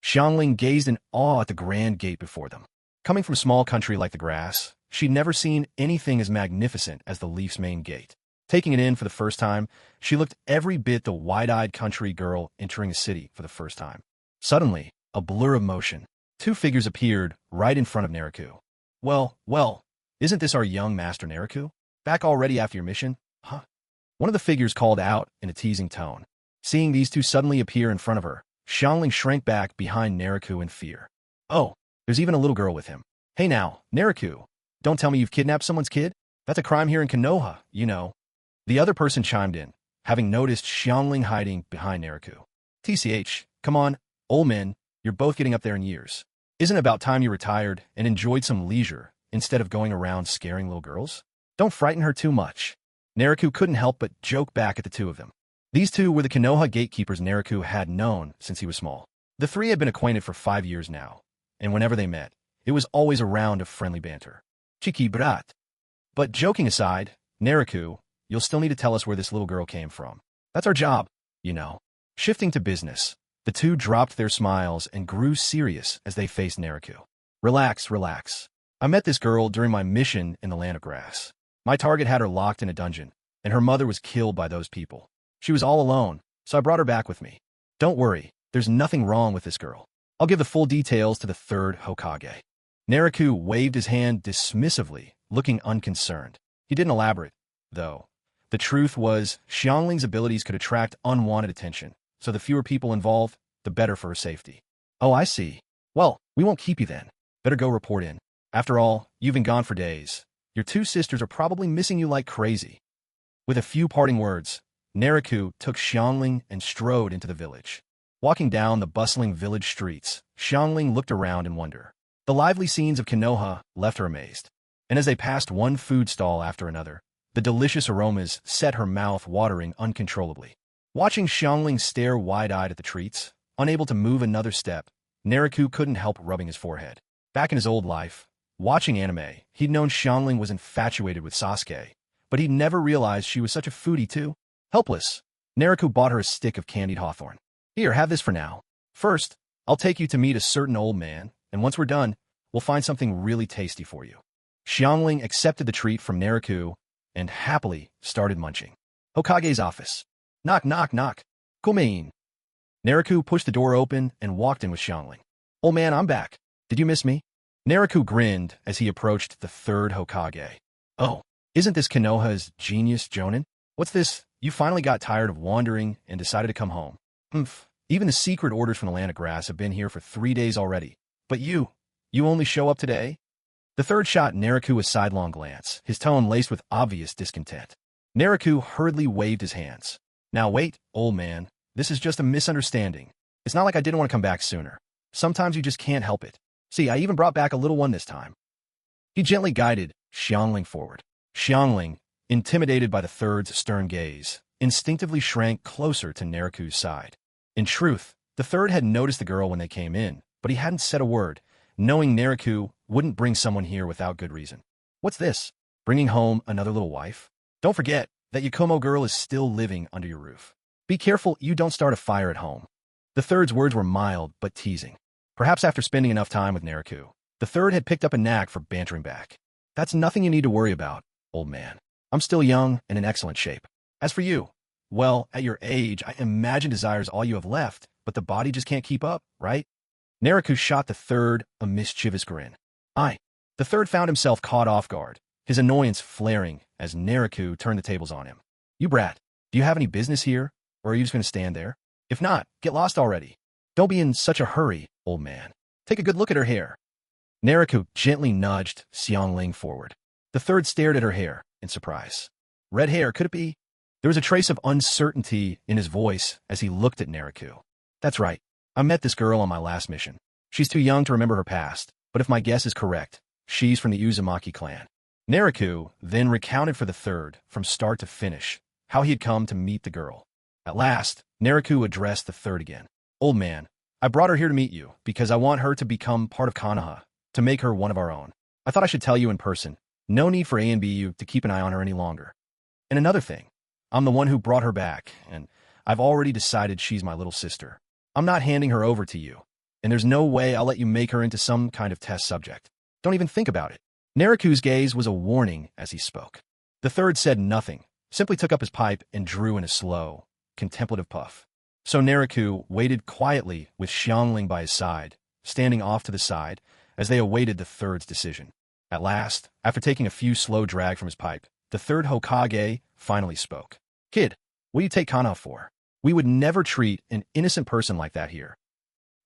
Xiangling gazed in awe at the grand gate before them. Coming from small country like the grass, she'd never seen anything as magnificent as the leaf's main gate. Taking it in for the first time, she looked every bit the wide-eyed country girl entering a city for the first time. Suddenly, a blur of motion, two figures appeared right in front of Naruto. Well, isn't this our young master Naruto? Back already after your mission? Huh? One of the figures called out in a teasing tone. Seeing these two suddenly appear in front of her, Xiangling shrank back behind Naruto in fear. "Oh, there's even a little girl with him. Hey now, Naruto, don't tell me you've kidnapped someone's kid? That's a crime here in Konoha, you know." The other person chimed in, having noticed Xiangling hiding behind Naruto. "TCH, come on, old men, you're both getting up there in years. Isn't it about time you retired and enjoyed some leisure instead of going around scaring little girls? Don't frighten her too much." Naruto couldn't help but joke back at the two of them. These two were the Konoha gatekeepers Naruto had known since he was small. The three had been acquainted for 5 years now, and whenever they met, it was always a round of friendly banter. Chiki brat. But joking aside, Naruto, you'll still need to tell us where this little girl came from. That's our job, you know. Shifting to business, the two dropped their smiles and grew serious as they faced Naruto. Relax. I met this girl during my mission in the land of grass. My target had her locked in a dungeon, and her mother was killed by those people. She was all alone, so I brought her back with me. Don't worry, there's nothing wrong with this girl. I'll give the full details to the third Hokage. Naruto waved his hand dismissively, looking unconcerned. He didn't elaborate, though. The truth was, Xiangling's abilities could attract unwanted attention, so the fewer people involved, the better for her safety. Oh, I see. Well, we won't keep you then. Better go report in. After all, you've been gone for days. Your two sisters are probably missing you like crazy. With a few parting words, Naruto took Xiangling and strode into the village. Walking down the bustling village streets, Xiangling looked around in wonder. The lively scenes of Konoha left her amazed. And as they passed one food stall after another, the delicious aromas set her mouth watering uncontrollably. Watching Xiangling stare wide-eyed at the treats, unable to move another step, Naruto couldn't help rubbing his forehead. Back in his old life, watching anime, he'd known Xiangling was infatuated with Sasuke, but he'd never realized she was such a foodie too. Helpless, Naruto bought her a stick of candied hawthorn. Here, have this for now. First, I'll take you to meet a certain old man, and once we're done, we'll find something really tasty for you. Xiangling accepted the treat from Naruto and happily started munching. Hokage's office. Knock, knock, knock. Come in. Naruto pushed the door open and walked in with Xiangling. Old man, I'm back. Did you miss me? Naruto grinned as he approached the third Hokage. Oh, isn't this Konoha's genius Jonin? What's this? You finally got tired of wandering and decided to come home. Humph. Even the secret orders from the Land of Grass have been here for 3 days already. But you only show up today? The third shot Naruto a sidelong glance, his tone laced with obvious discontent. Naruto hurriedly waved his hands. Now wait, old man. This is just a misunderstanding. It's not like I didn't want to come back sooner. Sometimes you just can't help it. See, I even brought back a little one this time. He gently guided Xiangling forward. Xiangling, intimidated by the third's stern gaze, instinctively shrank closer to Naruto's side. In truth, the third had noticed the girl when they came in, but he hadn't said a word, knowing Naruto wouldn't bring someone here without good reason. What's this? Bringing home another little wife? Don't forget that Yakumo girl is still living under your roof. Be careful you don't start a fire at home. The third's words were mild but teasing. Perhaps after spending enough time with Naruto, the third had picked up a knack for bantering back. That's nothing you need to worry about, old man. I'm still young and in excellent shape. As for you, well, at your age, I imagine desire's all you have left, but the body just can't keep up, right? Naruto shot the third a mischievous grin. The third found himself caught off guard, his annoyance flaring as Naruto turned the tables on him. You brat, do you have any business here, or are you just going to stand there? If not, get lost already. Don't be in such a hurry, old man. Take a good look at her hair. Naruto gently nudged Xiangling forward. The third stared at her hair in surprise. Red hair, could it be? There was a trace of uncertainty in his voice as he looked at Naruto. That's right. I met this girl on my last mission. She's too young to remember her past, but if my guess is correct, she's from the Uzumaki clan. Naruto then recounted for the third, from start to finish, how he had come to meet the girl. At last, Naruto addressed the third again. Old man, I brought her here to meet you because I want her to become part of Konoha, to make her one of our own. I thought I should tell you in person. No need for ANBU to keep an eye on her any longer. And another thing, I'm the one who brought her back, and I've already decided she's my little sister. I'm not handing her over to you, and there's no way I'll let you make her into some kind of test subject. Don't even think about it. Naruto's gaze was a warning as he spoke. The third said nothing, simply took up his pipe and drew in a slow, contemplative puff. So Naruto waited quietly with Xiangling by his side, standing off to the side, as they awaited the third's decision. At last, after taking a few slow drag from his pipe, the third Hokage finally spoke. Kid, what do you take Konoha for? We would never treat an innocent person like that here.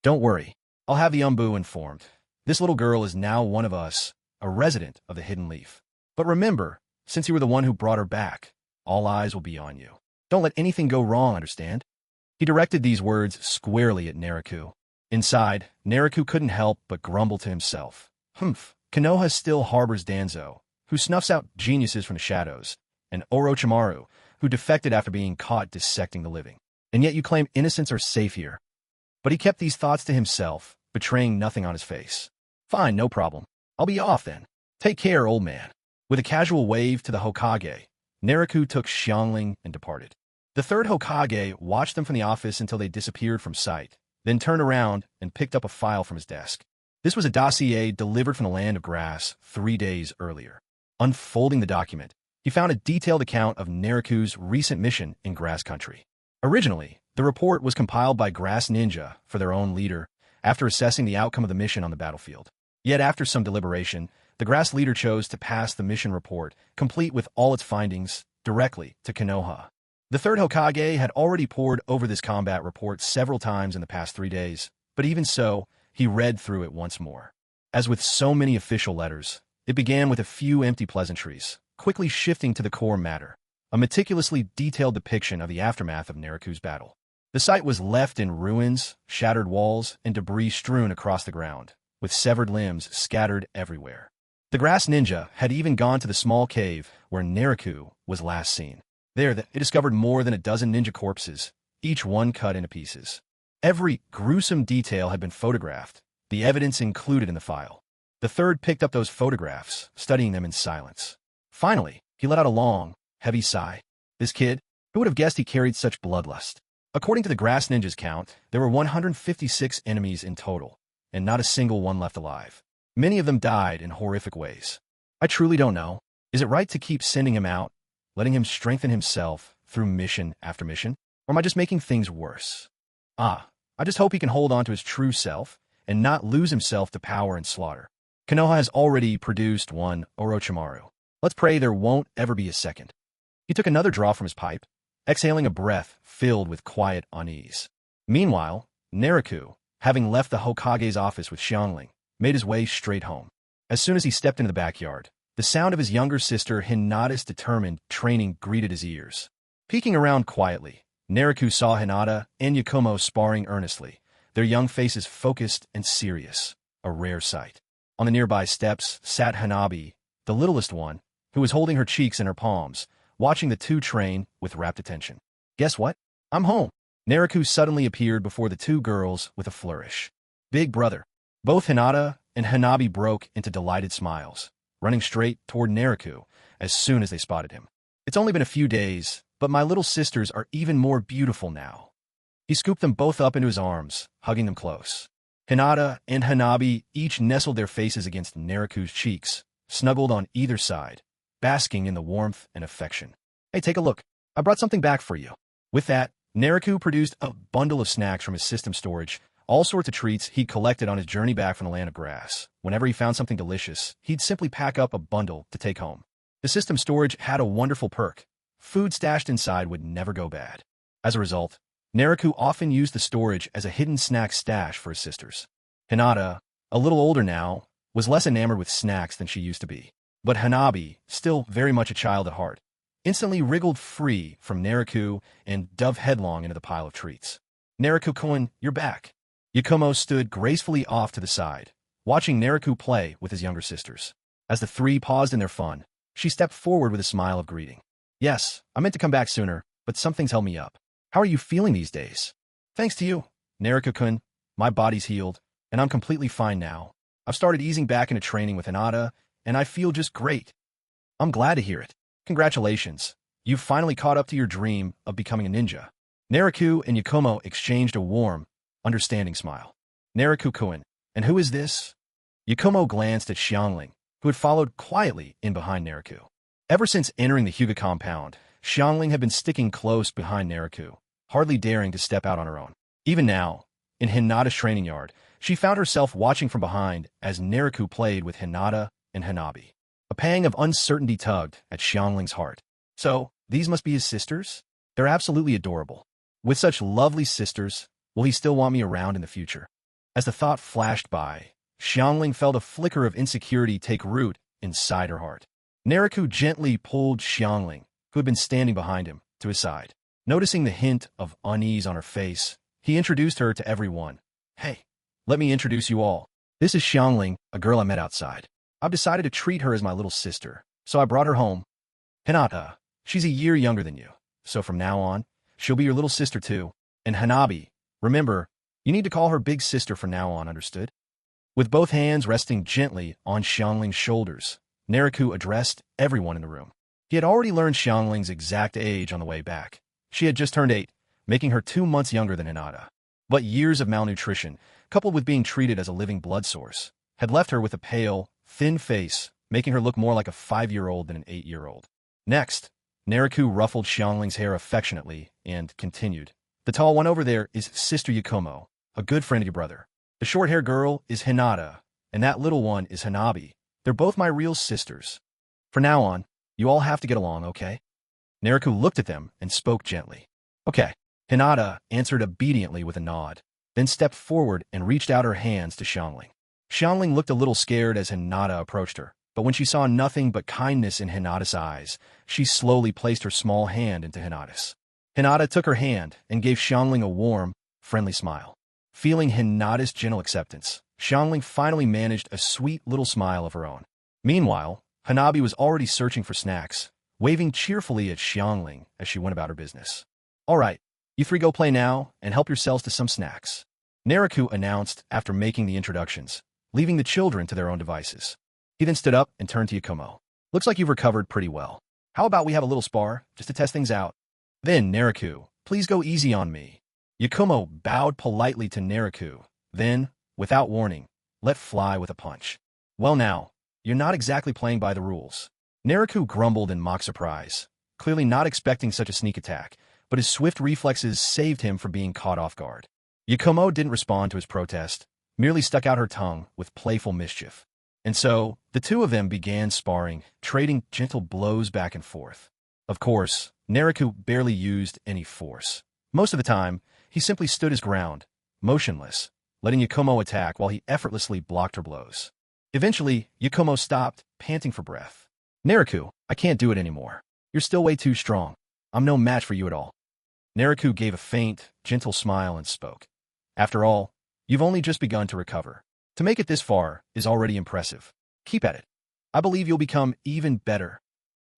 Don't worry, I'll have the Umbu informed. This little girl is now one of us, a resident of the Hidden Leaf. But remember, since you were the one who brought her back, all eyes will be on you. Don't let anything go wrong, understand? He directed these words squarely at Naruto. Inside, Naruto couldn't help but grumble to himself. Humph, Konoha still harbors Danzo, who snuffs out geniuses from the shadows, and Orochimaru, who defected after being caught dissecting the living. And yet you claim innocents are safe here. But he kept these thoughts to himself, betraying nothing on his face. Fine, no problem. I'll be off then. Take care, old man. With a casual wave to the Hokage, Naruto took Xiangling and departed. The third Hokage watched them from the office until they disappeared from sight, then turned around and picked up a file from his desk. This was a dossier delivered from the Land of Grass 3 days earlier. Unfolding the document, he found a detailed account of Naruto's recent mission in Grass Country. Originally, the report was compiled by Grass Ninja for their own leader after assessing the outcome of the mission on the battlefield. Yet after some deliberation, the Grass leader chose to pass the mission report, complete with all its findings, directly to Konoha. The third Hokage had already pored over this combat report several times in the past 3 days, but even so, he read through it once more. As with so many official letters, it began with a few empty pleasantries, quickly shifting to the core matter, a meticulously detailed depiction of the aftermath of Naruto's battle. The site was left in ruins, shattered walls, and debris strewn across the ground, with severed limbs scattered everywhere. The Grass Ninja had even gone to the small cave where Naruto was last seen. There, it discovered more than a dozen ninja corpses, each one cut into pieces. Every gruesome detail had been photographed, the evidence included in the file. The third picked up those photographs, studying them in silence. Finally, he let out a long, heavy sigh. This kid, who would have guessed he carried such bloodlust? According to the Grass Ninja's count, there were 156 enemies in total, and not a single one left alive. Many of them died in horrific ways. I truly don't know. Is it right to keep sending him out, letting him strengthen himself through mission after mission? Or am I just making things worse? I just hope he can hold on to his true self and not lose himself to power and slaughter. Konoha has already produced one Orochimaru. Let's pray there won't ever be a second. He took another draw from his pipe, exhaling a breath filled with quiet unease. Meanwhile, Naruto, having left the Hokage's office with Xiangling, made his way straight home. As soon as he stepped into the backyard, the sound of his younger sister Hinata's determined training greeted his ears. Peeking around quietly, Naruto saw Hinata and Yakumo sparring earnestly, their young faces focused and serious, a rare sight. On the nearby steps sat Hanabi, the littlest one, who was holding her cheeks in her palms, watching the two train with rapt attention. Guess what? I'm home. Naruto suddenly appeared before the two girls with a flourish. Big brother. Both Hinata and Hanabi broke into delighted smiles, running straight toward Naruto as soon as they spotted him. It's only been a few days, but my little sisters are even more beautiful now. He scooped them both up into his arms, hugging them close. Hinata and Hanabi each nestled their faces against Naruto's cheeks, snuggled on either side, basking in the warmth and affection. Hey, take a look. I brought something back for you. With that, Naruto produced a bundle of snacks from his system storage, all sorts of treats he'd collected on his journey back from the land of grass. Whenever he found something delicious, he'd simply pack up a bundle to take home. The system storage had a wonderful perk. Food stashed inside would never go bad. As a result, Naruto often used the storage as a hidden snack stash for his sisters. Hinata, a little older now, was less enamored with snacks than she used to be. But Hanabi, still very much a child at heart, instantly wriggled free from Naruto and dove headlong into the pile of treats. Naruto-kun, you're back. Yakumo stood gracefully off to the side, watching Naruto play with his younger sisters. As the three paused in their fun, she stepped forward with a smile of greeting. Yes, I meant to come back sooner, but something's held me up. How are you feeling these days? Thanks to you, Naruto-kun, my body's healed, and I'm completely fine now. I've started easing back into training with Hinata, and I feel just great. I'm glad to hear it. Congratulations. You've finally caught up to your dream of becoming a ninja. Naruto and Yakumo exchanged a warm, understanding smile. Naruto-kun, and who is this? Yakumo glanced at Xiangling, who had followed quietly in behind Naruto. Ever since entering the Hyuga compound, Xiangling had been sticking close behind Naruto, hardly daring to step out on her own. Even now, in Hinata's training yard, she found herself watching from behind as Naruto played with Hinata and Hanabi. A pang of uncertainty tugged at Xiangling's heart. So, these must be his sisters? They're absolutely adorable. With such lovely sisters, will he still want me around in the future? As the thought flashed by, Xiangling felt a flicker of insecurity take root inside her heart. Naruto gently pulled Xiangling, who had been standing behind him, to his side. Noticing the hint of unease on her face, he introduced her to everyone. Hey, let me introduce you all. This is Xiangling, a girl I met outside. I've decided to treat her as my little sister, so I brought her home. Hinata, she's a year younger than you, so from now on, she'll be your little sister too. And Hanabi, remember, you need to call her big sister from now on, understood? With both hands resting gently on Xiangling's shoulders, Naruto addressed everyone in the room. He had already learned Xiangling's exact age on the way back. She had just turned 8, making her 2 months younger than Hinata. But years of malnutrition, coupled with being treated as a living blood source, had left her with a pale, thin face, making her look more like a 5-year-old than an 8-year-old. Next, Naruto ruffled Xiangling's hair affectionately and continued. The tall one over there is Sister Yakumo, a good friend of your brother. The short-haired girl is Hinata, and that little one is Hanabi. They're both my real sisters. From now on, you all have to get along, okay? Naruto looked at them and spoke gently. Okay. Hinata answered obediently with a nod, then stepped forward and reached out her hands to Xiangling. Xiangling looked a little scared as Hinata approached her, but when she saw nothing but kindness in Hinata's eyes, she slowly placed her small hand into Hinata's. Hinata took her hand and gave Xiangling a warm, friendly smile. Feeling Hinata's gentle acceptance, Xiangling finally managed a sweet little smile of her own. Meanwhile, Hanabi was already searching for snacks, waving cheerfully at Xiangling as she went about her business. All right, you three go play now and help yourselves to some snacks, Naruto announced after making the introductions, leaving the children to their own devices. He then stood up and turned to Yakumo. Looks like you've recovered pretty well. How about we have a little spar, just to test things out? Then, Naruto, please go easy on me. Yakumo bowed politely to Naruto, then, without warning, let fly with a punch. Well now, you're not exactly playing by the rules. Naruto grumbled in mock surprise, clearly not expecting such a sneak attack, but his swift reflexes saved him from being caught off guard. Yakumo didn't respond to his protest, merely stuck out her tongue with playful mischief. And so, the two of them began sparring, trading gentle blows back and forth. Of course, Naruto barely used any force. Most of the time, he simply stood his ground, motionless, letting Yakumo attack while he effortlessly blocked her blows. Eventually, Yakumo stopped, panting for breath. Naruto, I can't do it anymore. You're still way too strong. I'm no match for you at all. Naruto gave a faint, gentle smile and spoke. After all, you've only just begun to recover. To make it this far is already impressive. Keep at it. I believe you'll become even better.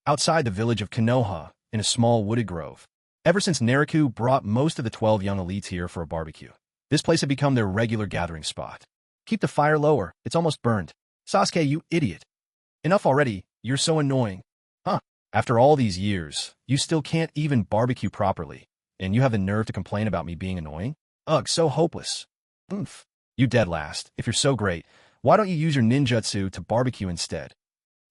Outside the village of Konoha, in a small wooded grove, ever since Naruto brought most of the 12 young elites here for a barbecue, this place had become their regular gathering spot. Keep the fire lower, it's almost burned. Sasuke, you idiot. Enough already, you're so annoying. Huh, after all these years, you still can't even barbecue properly, and you have the nerve to complain about me being annoying? Ugh, so hopeless. Oomph. You dead last. If you're so great, why don't you use your ninjutsu to barbecue instead?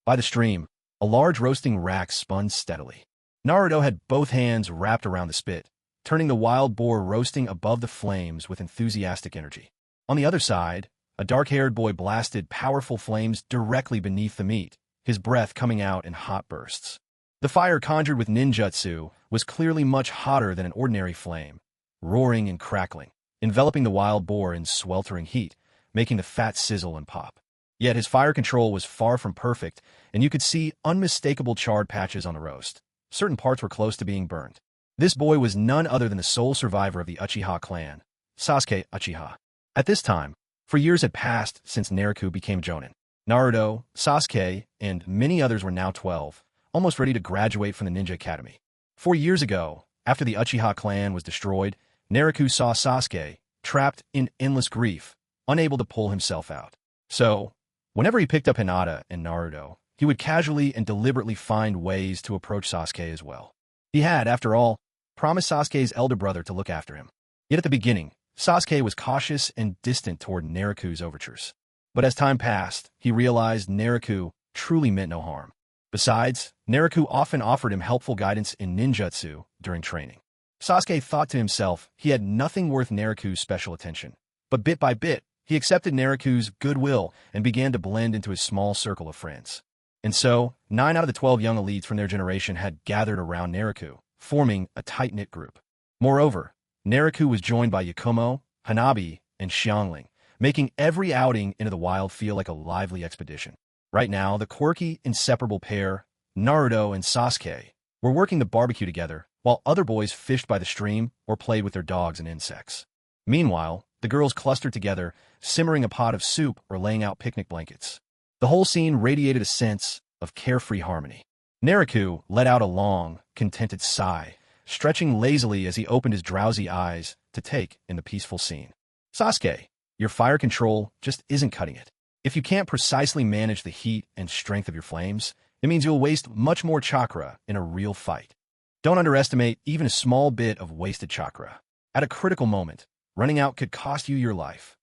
By the stream, a large roasting rack spun steadily. Naruto had both hands wrapped around the spit, turning the wild boar roasting above the flames with enthusiastic energy. On the other side, a dark-haired boy blasted powerful flames directly beneath the meat, his breath coming out in hot bursts. The fire conjured with ninjutsu was clearly much hotter than an ordinary flame, roaring and crackling, enveloping the wild boar in sweltering heat, making the fat sizzle and pop. Yet his fire control was far from perfect, and you could see unmistakable charred patches on the roast. Certain parts were close to being burned. This boy was none other than the sole survivor of the Uchiha clan, Sasuke Uchiha. At this time, 4 years had passed since Naruto became Jonin. Naruto, Sasuke, and many others were now 12, almost ready to graduate from the Ninja Academy. 4 years ago, after the Uchiha clan was destroyed, Naruto saw Sasuke, trapped in endless grief, unable to pull himself out. So, whenever he picked up Hinata and Naruto, he would casually and deliberately find ways to approach Sasuke as well. He had, after all, promised Sasuke's elder brother to look after him. Yet at the beginning, Sasuke was cautious and distant toward Naruto's overtures. But as time passed, he realized Naruto truly meant no harm. Besides, Naruto often offered him helpful guidance in ninjutsu during training. Sasuke thought to himself he had nothing worth Naruto's special attention. But bit by bit, he accepted Naruto's goodwill and began to blend into his small circle of friends. And so, 9 out of the 12 young elites from their generation had gathered around Naruto, forming a tight-knit group. Moreover, Naruto was joined by Yakumo, Hanabi, and Xiangling, making every outing into the wild feel like a lively expedition. Right now, the quirky, inseparable pair, Naruto and Sasuke, were working the barbecue together, while other boys fished by the stream or played with their dogs and insects. Meanwhile, the girls clustered together, simmering a pot of soup or laying out picnic blankets. The whole scene radiated a sense of carefree harmony. Naruto let out a long, contented sigh, stretching lazily as he opened his drowsy eyes to take in the peaceful scene. Sasuke, your fire control just isn't cutting it. If you can't precisely manage the heat and strength of your flames, it means you'll waste much more chakra in a real fight. Don't underestimate even a small bit of wasted chakra. At a critical moment, running out could cost you your life.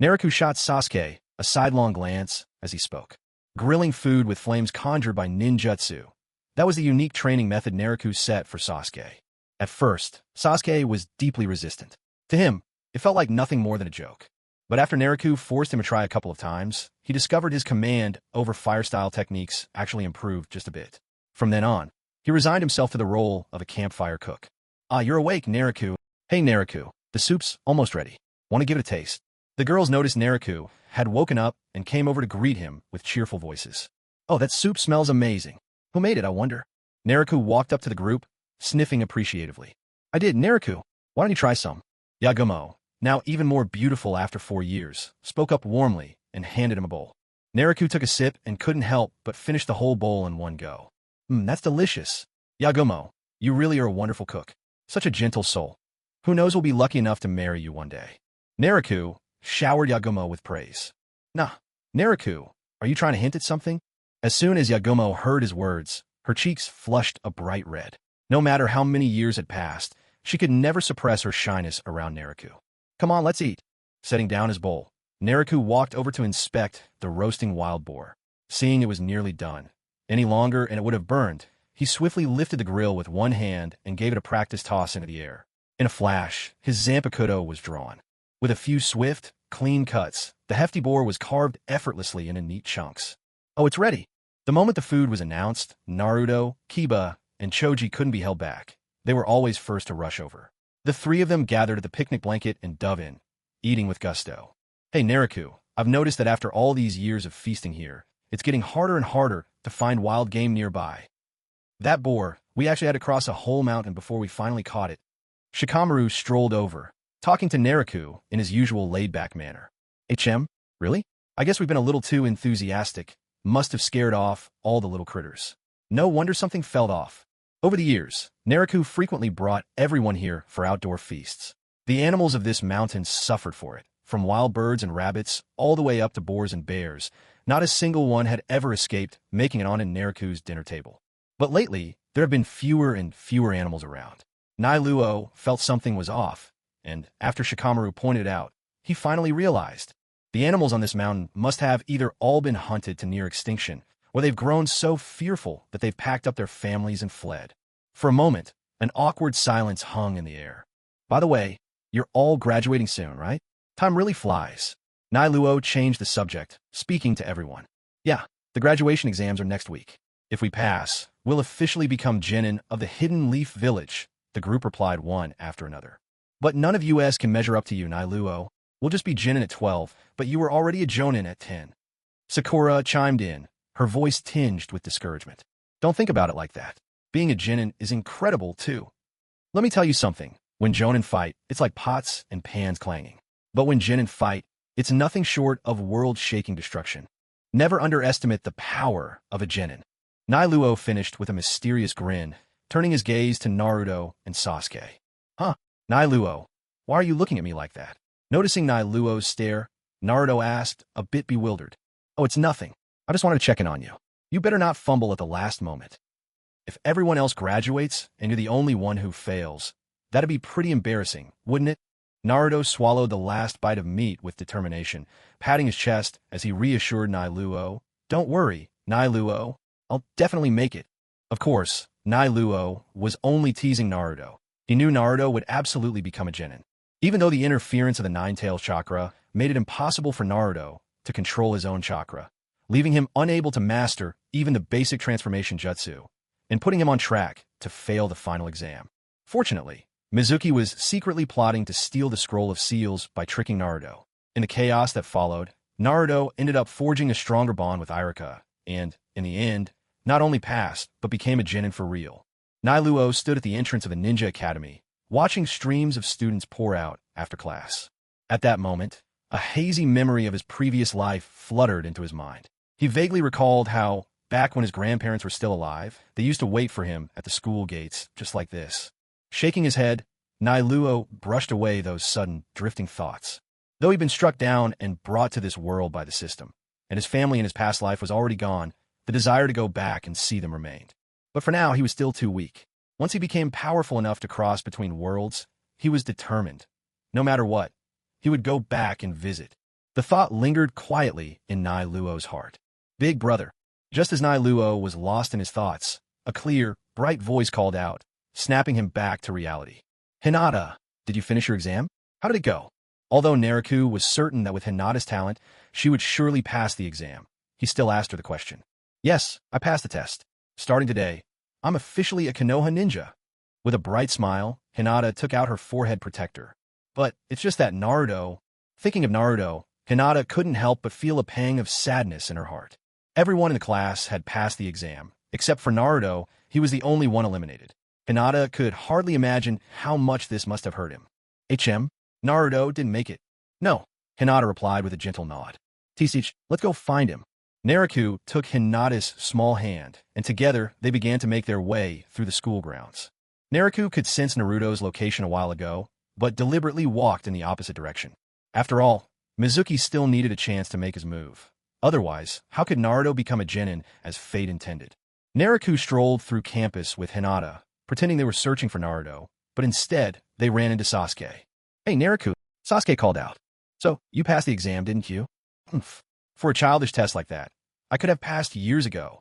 Naruto shot Sasuke a sidelong glance as he spoke. Grilling food with flames conjured by ninjutsu, That was the unique training method Naruto set for Sasuke. At first, Sasuke was deeply resistant. To him, it felt like nothing more than a joke. But after Naruto forced him to try a couple of times, he discovered his command over fire-style techniques actually improved just a bit. From then on, he resigned himself to the role of a campfire cook. "Ah, you're awake, Naruto. Hey, Naruto, the soup's almost ready. Want to give it a taste?" The girls noticed Naruto had woken up and came over to greet him with cheerful voices. "Oh, that soup smells amazing. Who made it, I wonder?" Naruto walked up to the group, sniffing appreciatively. "I did, Naruto. Why don't you try some?" Yakumo, now even more beautiful after 4 years, spoke up warmly and handed him a bowl. Naruto took a sip and couldn't help but finish the whole bowl in one go. That's delicious. Yakumo, you really are a wonderful cook. Such a gentle soul. Who knows we'll be lucky enough to marry you one day." Naruto showered Yakumo with praise. "Nah, Naruto, are you trying to hint at something?" As soon as Yakumo heard his words, her cheeks flushed a bright red. No matter how many years had passed, she could never suppress her shyness around Naruto. "Come on, let's eat." Setting down his bowl, Naruto walked over to inspect the roasting wild boar. Seeing it was nearly done, any longer and it would have burned, he swiftly lifted the grill with one hand and gave it a practice toss into the air. In a flash, his Zampakudo was drawn. With a few swift, clean cuts, the hefty boar was carved effortlessly into neat chunks. "Oh, it's ready." The moment the food was announced, Naruto, Kiba, and Choji couldn't be held back. They were always first to rush over. The three of them gathered at the picnic blanket and dove in, eating with gusto. "Hey, Naruto, I've noticed that after all these years of feasting here, it's getting harder and harder to find wild game nearby. That boar, we actually had to cross a whole mountain before we finally caught it." Shikamaru strolled over, talking to Naruto in his usual laid-back manner. "HM, really? I guess we've been a little too enthusiastic. Must have scared off all the little critters. No wonder something fell off." Over the years, Naruto frequently brought everyone here for outdoor feasts. The animals of this mountain suffered for it, from wild birds and rabbits all the way up to boars and bears. Not a single one had ever escaped making it onto Naruto's dinner table. But lately, there have been fewer and fewer animals around. Nailuo felt something was off, and after Shikamaru pointed it out, he finally realized. The animals on this mountain must have either all been hunted to near extinction, or they've grown so fearful that they've packed up their families and fled. For a moment, an awkward silence hung in the air. "By the way, you're all graduating soon, right? Time really flies." Nailuo changed the subject, speaking to everyone. "Yeah, the graduation exams are next week. If we pass, we'll officially become Chunin of the Hidden Leaf Village," the group replied one after another. "But none of us can measure up to you, Nailuo. We'll just be Chunin at 12, but you were already a Jonin at 10. Sakura chimed in, her voice tinged with discouragement. "Don't think about it like that. Being a Chunin is incredible, too. Let me tell you something. When Jonin fight, it's like pots and pans clanging. But when Chunin fight, it's nothing short of world-shaking destruction. Never underestimate the power of a Chunin." Nailuo finished with a mysterious grin, turning his gaze to Naruto and Sasuke. "Huh, Nailuo, why are you looking at me like that?" Noticing Nailuo's stare, Naruto asked, a bit bewildered. "Oh, it's nothing. I just wanted to check in on you. You better not fumble at the last moment. If everyone else graduates and you're the only one who fails, that'd be pretty embarrassing, wouldn't it?" Naruto swallowed the last bite of meat with determination, patting his chest as he reassured Nailuo, "Don't worry, Nailuo. I'll definitely make it." Of course, Nailuo was only teasing Naruto. He knew Naruto would absolutely become a Chunin. Even though the interference of the Nine-Tails chakra made it impossible for Naruto to control his own chakra, leaving him unable to master even the basic transformation jutsu, and putting him on track to fail the final exam. Fortunately, Mizuki was secretly plotting to steal the Scroll of Seals by tricking Naruto. In the chaos that followed, Naruto ended up forging a stronger bond with Iruka, and, in the end, not only passed, but became a Chunin for real. Nailuo stood at the entrance of the Ninja Academy, watching streams of students pour out after class. At that moment, a hazy memory of his previous life fluttered into his mind. He vaguely recalled how, back when his grandparents were still alive, they used to wait for him at the school gates, just like this. Shaking his head, Nailuo brushed away those sudden, drifting thoughts. Though he'd been struck down and brought to this world by the system, and his family in his past life was already gone, the desire to go back and see them remained. But for now, he was still too weak. Once he became powerful enough to cross between worlds, he was determined. No matter what, he would go back and visit. The thought lingered quietly in Nailuo's heart. Big brother. Just as Nailuo was lost in his thoughts, A clear, bright voice called out, snapping him back to reality. Hinata, did you finish your exam? How did it go? Although Naruto was certain that with Hinata's talent, she would surely pass the exam, he still asked her the question. Yes, I passed the test. Starting today, I'm officially a Konoha ninja. With a bright smile, Hinata took out her forehead protector. But it's just that thinking of Naruto, Hinata couldn't help but feel a pang of sadness in her heart. Everyone in the class had passed the exam, except for Naruto. He was the only one eliminated. Hinata could hardly imagine how much this must have hurt him. Naruto didn't make it. No, Hinata replied with a gentle nod. Teach, let's go find him. Naruto took Hinata's small hand, and together they began to make their way through the school grounds. Naruto could sense Naruto's location a while ago, but deliberately walked in the opposite direction. After all, Mizuki still needed a chance to make his move. Otherwise, how could Naruto become a genin as fate intended? Naruto strolled through campus with Hinata, pretending they were searching for Naruto, but instead, they ran into Sasuke. Hey Naruto, Sasuke called out. So, you passed the exam, didn't you? Humph. For a childish test like that, I could have passed years ago.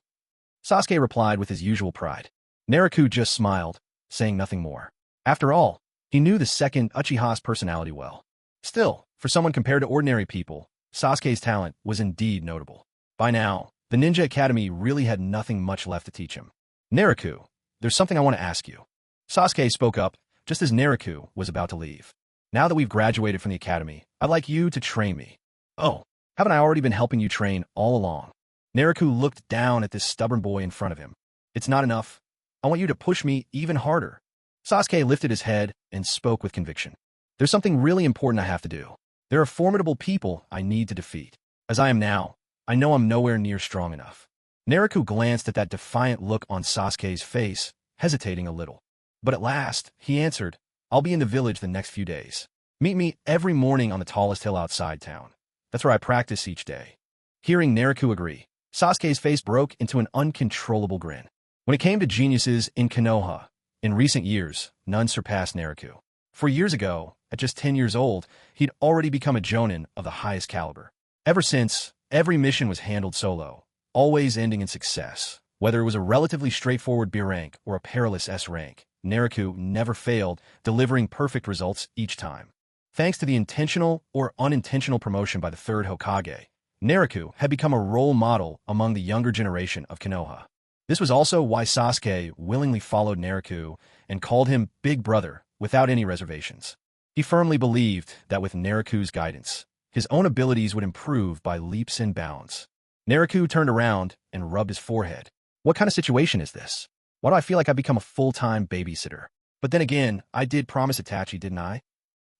Sasuke replied with his usual pride. Naruto just smiled, saying nothing more. After all, he knew the second Uchiha's personality well. Still, for someone compared to ordinary people, Sasuke's talent was indeed notable. By now, the Ninja Academy really had nothing much left to teach him. Naruto, there's something I want to ask you. Sasuke spoke up just as Naruto was about to leave. Now that we've graduated from the academy, I'd like you to train me. Oh, haven't I already been helping you train all along? Naruto looked down at this stubborn boy in front of him. It's not enough. I want you to push me even harder. Sasuke lifted his head and spoke with conviction. There's something really important I have to do. There are formidable people I need to defeat. As I am now, I know I'm nowhere near strong enough. Naruto glanced at that defiant look on Sasuke's face, hesitating a little. But at last, he answered, I'll be in the village the next few days. Meet me every morning on the tallest hill outside town. That's where I practice each day. Hearing Naruto agree, Sasuke's face broke into an uncontrollable grin. When it came to geniuses in Konoha, in recent years, none surpassed Naruto. 4 years ago, at just 10 years old, he'd already become a jonin of the highest caliber. Ever since, every mission was handled solo, always ending in success. Whether it was a relatively straightforward B rank or a perilous S rank, Naruto never failed, delivering perfect results each time. Thanks to the intentional or unintentional promotion by the third Hokage, Naruto had become a role model among the younger generation of Konoha. This was also why Sasuke willingly followed Naruto and called him Big Brother without any reservations. He firmly believed that with Naruto's guidance, his own abilities would improve by leaps and bounds. Naruto turned around and rubbed his forehead. What kind of situation is this? Why do I feel like I've become a full-time babysitter? But then again, I did promise Itachi, didn't I?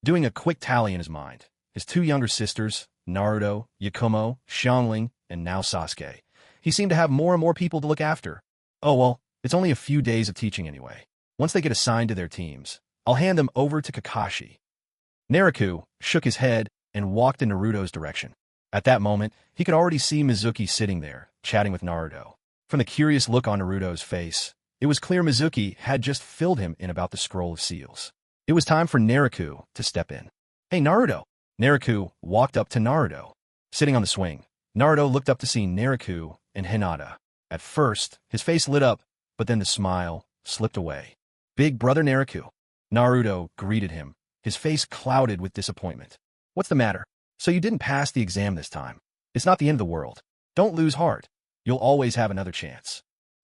Doing a quick tally in his mind, his 2 younger sisters, Naruto, Yakumo, Xiangling, and now Sasuke. He seemed to have more and more people to look after. Oh well, it's only a few days of teaching anyway. Once they get assigned to their teams, I'll hand them over to Kakashi. Naruto shook his head and walked in Naruto's direction. At that moment, he could already see Mizuki sitting there, chatting with Naruto. From the curious look on Naruto's face, it was clear Mizuki had just filled him in about the scroll of seals. It was time for Naruto to step in. Hey Naruto! Naruto walked up to Naruto. Sitting on the swing, Naruto looked up to see Naruto and Hinata. At first, his face lit up, but then the smile slipped away. Big brother Naruto. Naruto greeted him, his face clouded with disappointment. What's the matter? So you didn't pass the exam this time. It's not the end of the world. Don't lose heart. You'll always have another chance.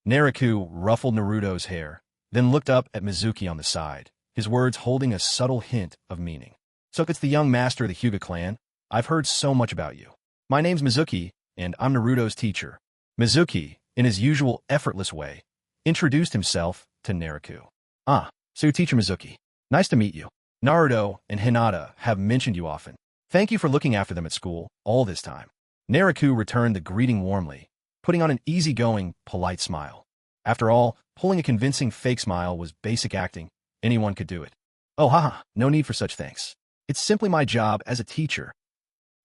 Naruto ruffled Naruto's hair, then looked up at Mizuki on the side, his words holding a subtle hint of meaning. So it's the young master of the Hyuga clan. I've heard so much about you. My name's Mizuki, and I'm Naruto's teacher. Mizuki, in his usual effortless way, introduced himself to Naruto. Ah, so your teacher Mizuki. Nice to meet you. Naruto and Hinata have mentioned you often. Thank you for looking after them at school all this time. Naruto returned the greeting warmly, putting on an easygoing, polite smile. After all, pulling a convincing fake smile was basic acting. Anyone could do it. Oh haha, no need for such thanks. It's simply my job as a teacher.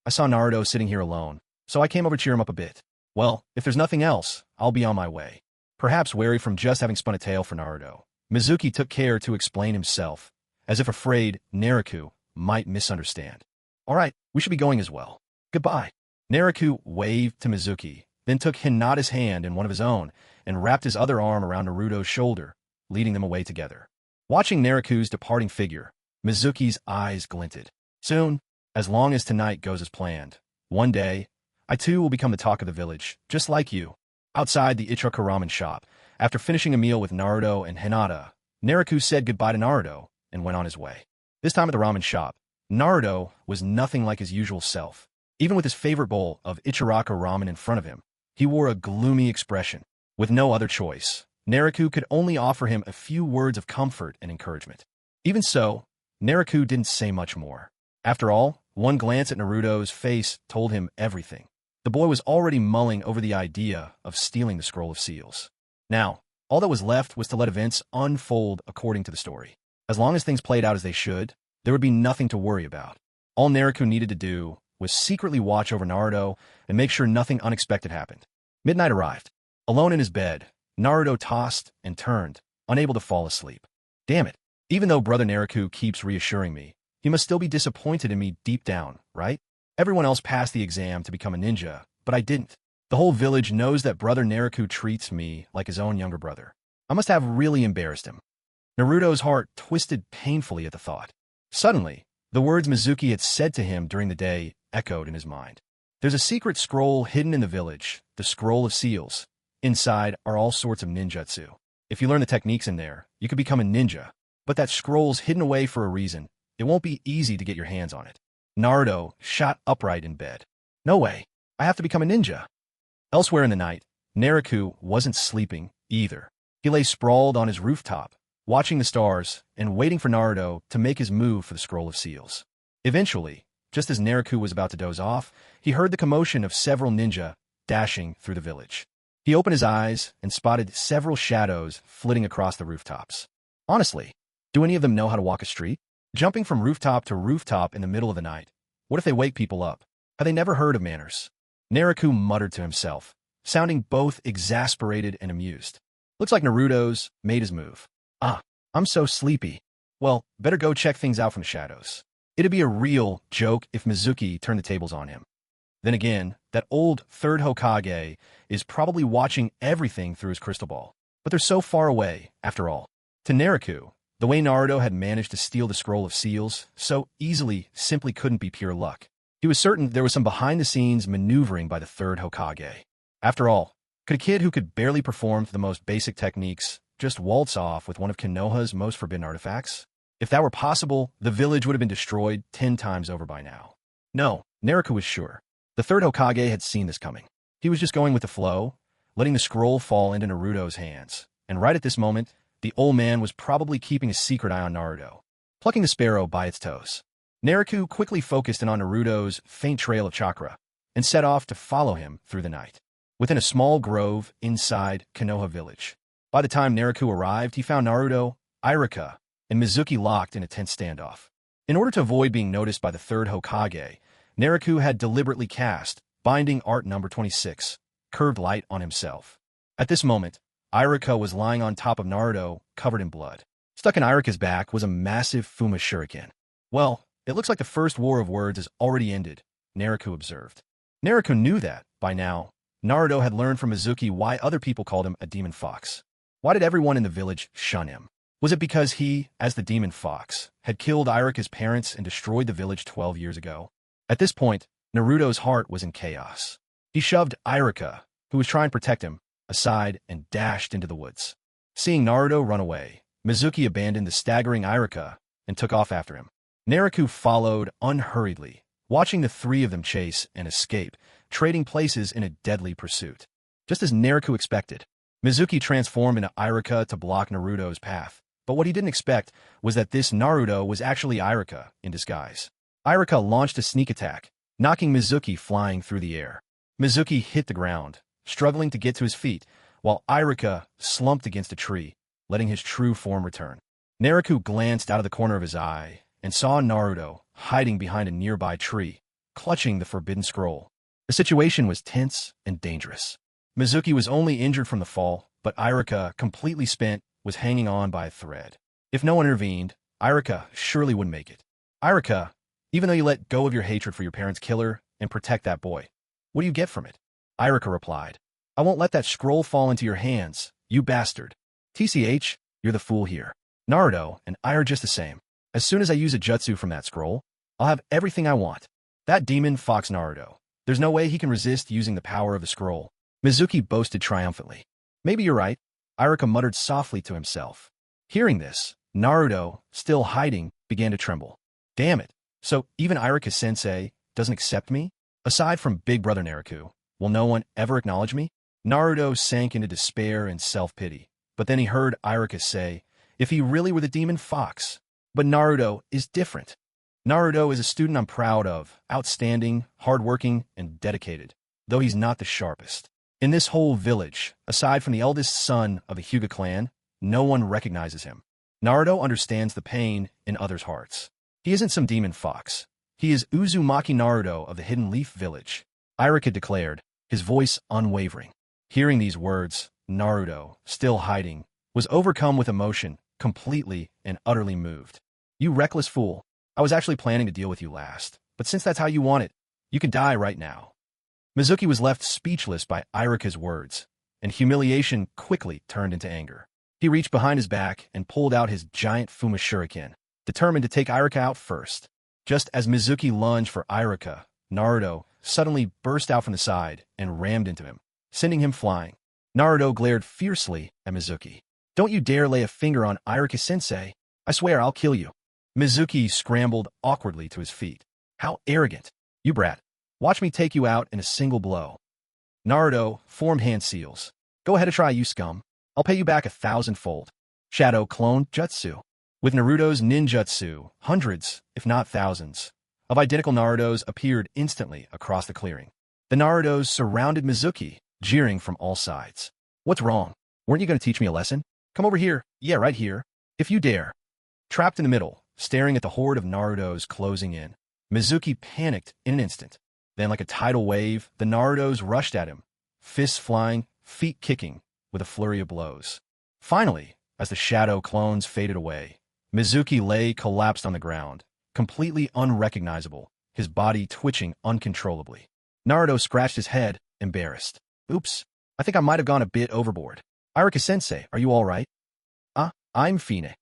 I saw Naruto sitting here alone, so I came over to cheer him up a bit. Well, if there's nothing else, I'll be on my way. Perhaps wary from just having spun a tale for Naruto, Mizuki took care to explain himself, as if afraid Naruto might misunderstand. All right, we should be going as well. Goodbye. Naruto waved to Mizuki, then took Hinata's hand in one of his own and wrapped his other arm around Naruto's shoulder, leading them away together. Watching Nariku's departing figure, Mizuki's eyes glinted. Soon, as long as tonight goes as planned, one day, I too will become the talk of the village, just like you. Outside the Ichiraka ramen shop, after finishing a meal with Naruto and Hinata, Nariku said goodbye to Naruto and went on his way. This time at the ramen shop, Naruto was nothing like his usual self. Even with his favorite bowl of Ichiraka ramen in front of him, he wore a gloomy expression. With no other choice, Nariku could only offer him a few words of comfort and encouragement. Even so, Nariku didn't say much more. After all, one glance at Naruto's face told him everything. The boy was already mulling over the idea of stealing the Scroll of Seals. Now, all that was left was to let events unfold according to the story. As long as things played out as they should, there would be nothing to worry about. All Nariku needed to do was secretly watch over Naruto and make sure nothing unexpected happened. Midnight arrived. Alone in his bed, Naruto tossed and turned, unable to fall asleep. Damn it. Even though Brother Nariku keeps reassuring me, he must still be disappointed in me deep down, right? Everyone else passed the exam to become a ninja, but I didn't. The whole village knows that Brother Nariku treats me like his own younger brother. I must have really embarrassed him. Naruto's heart twisted painfully at the thought. Suddenly, the words Mizuki had said to him during the day echoed in his mind. There's a secret scroll hidden in the village, the Scroll of Seals. Inside are all sorts of ninjutsu. If you learn the techniques in there, you could become a ninja. But that scroll's hidden away for a reason. It won't be easy to get your hands on it. Naruto shot upright in bed. No way. I have to become a ninja. Elsewhere in the night, Nariku wasn't sleeping either. He lay sprawled on his rooftop, watching the stars and waiting for Naruto to make his move for the Scroll of Seals. Eventually, just as Nariku was about to doze off, he heard the commotion of several ninja dashing through the village. He opened his eyes and spotted several shadows flitting across the rooftops. Honestly, do any of them know how to walk a street? Jumping from rooftop to rooftop in the middle of the night. What if they wake people up? Have they never heard of manners? Nariku muttered to himself, sounding both exasperated and amused. Looks like Naruto's made his move. Ah, I'm so sleepy. Well, better go check things out from the shadows. It'd be a real joke if Mizuki turned the tables on him. Then again, that old third Hokage is probably watching everything through his crystal ball. But they're so far away, after all. To Nariku, the way Naruto had managed to steal the Scroll of Seals so easily simply couldn't be pure luck. He was certain there was some behind-the-scenes maneuvering by the third Hokage. After all, could a kid who could barely perform the most basic techniques just waltz off with one of Konoha's most forbidden artifacts? If that were possible, the village would have been destroyed 10 times over by now. No, Nariku was sure. The third Hokage had seen this coming. He was just going with the flow, letting the scroll fall into Naruto's hands. And right at this moment, the old man was probably keeping a secret eye on Naruto, plucking the sparrow by its toes. Nariku quickly focused in on Naruto's faint trail of chakra and set off to follow him through the night. Within a small grove inside Konoha village. By the time Nariku arrived, he found Naruto, Irika, and Mizuki locked in a tense standoff. In order to avoid being noticed by the third Hokage, Nariku had deliberately cast Binding Art number 26, Curved Light, on himself. At this moment, Irika was lying on top of Naruto, covered in blood. Stuck in Irika's back was a massive Fuma shuriken. Well, it looks like the first war of words has already ended, Nariku observed. Nariku knew that, by now, Naruto had learned from Mizuki why other people called him a demon fox. Why did everyone in the village shun him? Was it because he, as the demon fox, had killed Irika's parents and destroyed the village 12 years ago? At this point, Naruto's heart was in chaos. He shoved Irika, who was trying to protect him, aside and dashed into the woods. Seeing Naruto run away, Mizuki abandoned the staggering Irika and took off after him. Nariku followed unhurriedly, watching the three of them chase and escape, trading places in a deadly pursuit. Just as Nariku expected, Mizuki transformed into Irika to block Naruto's path. But what he didn't expect was that this Naruto was actually Irika in disguise. Irika launched a sneak attack, knocking Mizuki flying through the air. Mizuki hit the ground, struggling to get to his feet, while Irika slumped against a tree, letting his true form return. Nariku glanced out of the corner of his eye and saw Naruto hiding behind a nearby tree, clutching the forbidden scroll. The situation was tense and dangerous. Mizuki was only injured from the fall, but Irika, completely spent, was hanging on by a thread. If no one intervened, Irika surely wouldn't make it. Irika, even though you let go of your hatred for your parents' killer and protect that boy, what do you get from it? Irika replied, I won't let that scroll fall into your hands, you bastard. TCH, you're the fool here. Naruto and I are just the same. As soon as I use a jutsu from that scroll, I'll have everything I want. That demon fox Naruto. There's no way he can resist using the power of the scroll. Mizuki boasted triumphantly. Maybe you're right, Iruka muttered softly to himself. Hearing this, Naruto, still hiding, began to tremble. Damn it. So even Iruka-sensei doesn't accept me? Aside from Big Brother Naruto, will no one ever acknowledge me? Naruto sank into despair and self-pity. But then he heard Iruka say, if he really were the demon fox. But Naruto is different. Naruto is a student I'm proud of, outstanding, hardworking, and dedicated, though he's not the sharpest. In this whole village, aside from the eldest son of the Hyuga clan, no one recognizes him. Naruto understands the pain in others' hearts. He isn't some demon fox. He is Uzumaki Naruto of the Hidden Leaf Village, Iruka declared, his voice unwavering. Hearing these words, Naruto, still hiding, was overcome with emotion, completely and utterly moved. You reckless fool. I was actually planning to deal with you last, but since that's how you want it, you can die right now. Mizuki was left speechless by Iruka's words, and humiliation quickly turned into anger. He reached behind his back and pulled out his giant Fuma Shuriken, determined to take Iruka out first. Just as Mizuki lunged for Iruka, Naruto suddenly burst out from the side and rammed into him, sending him flying. Naruto glared fiercely at Mizuki. Don't you dare lay a finger on Iruka-sensei. I swear I'll kill you. Mizuki scrambled awkwardly to his feet. How arrogant. You brat. Watch me take you out in a single blow. Naruto formed hand seals. Go ahead and try, you scum. I'll pay you back 1,000-fold. Shadow clone jutsu. With Naruto's ninjutsu, hundreds, if not thousands, of identical Narutos appeared instantly across the clearing. The Narutos surrounded Mizuki, jeering from all sides. What's wrong? Weren't you going to teach me a lesson? Come over here. Yeah, right here. If you dare. Trapped in the middle, staring at the horde of Narutos closing in, Mizuki panicked in an instant. Then, like a tidal wave, the Narutos rushed at him, fists flying, feet kicking, with a flurry of blows. Finally, as the shadow clones faded away, Mizuki lay collapsed on the ground, completely unrecognizable, his body twitching uncontrollably. Naruto scratched his head, embarrassed. Oops, I think I might have gone a bit overboard. Iruka-sensei, are you all right? I'm Fine.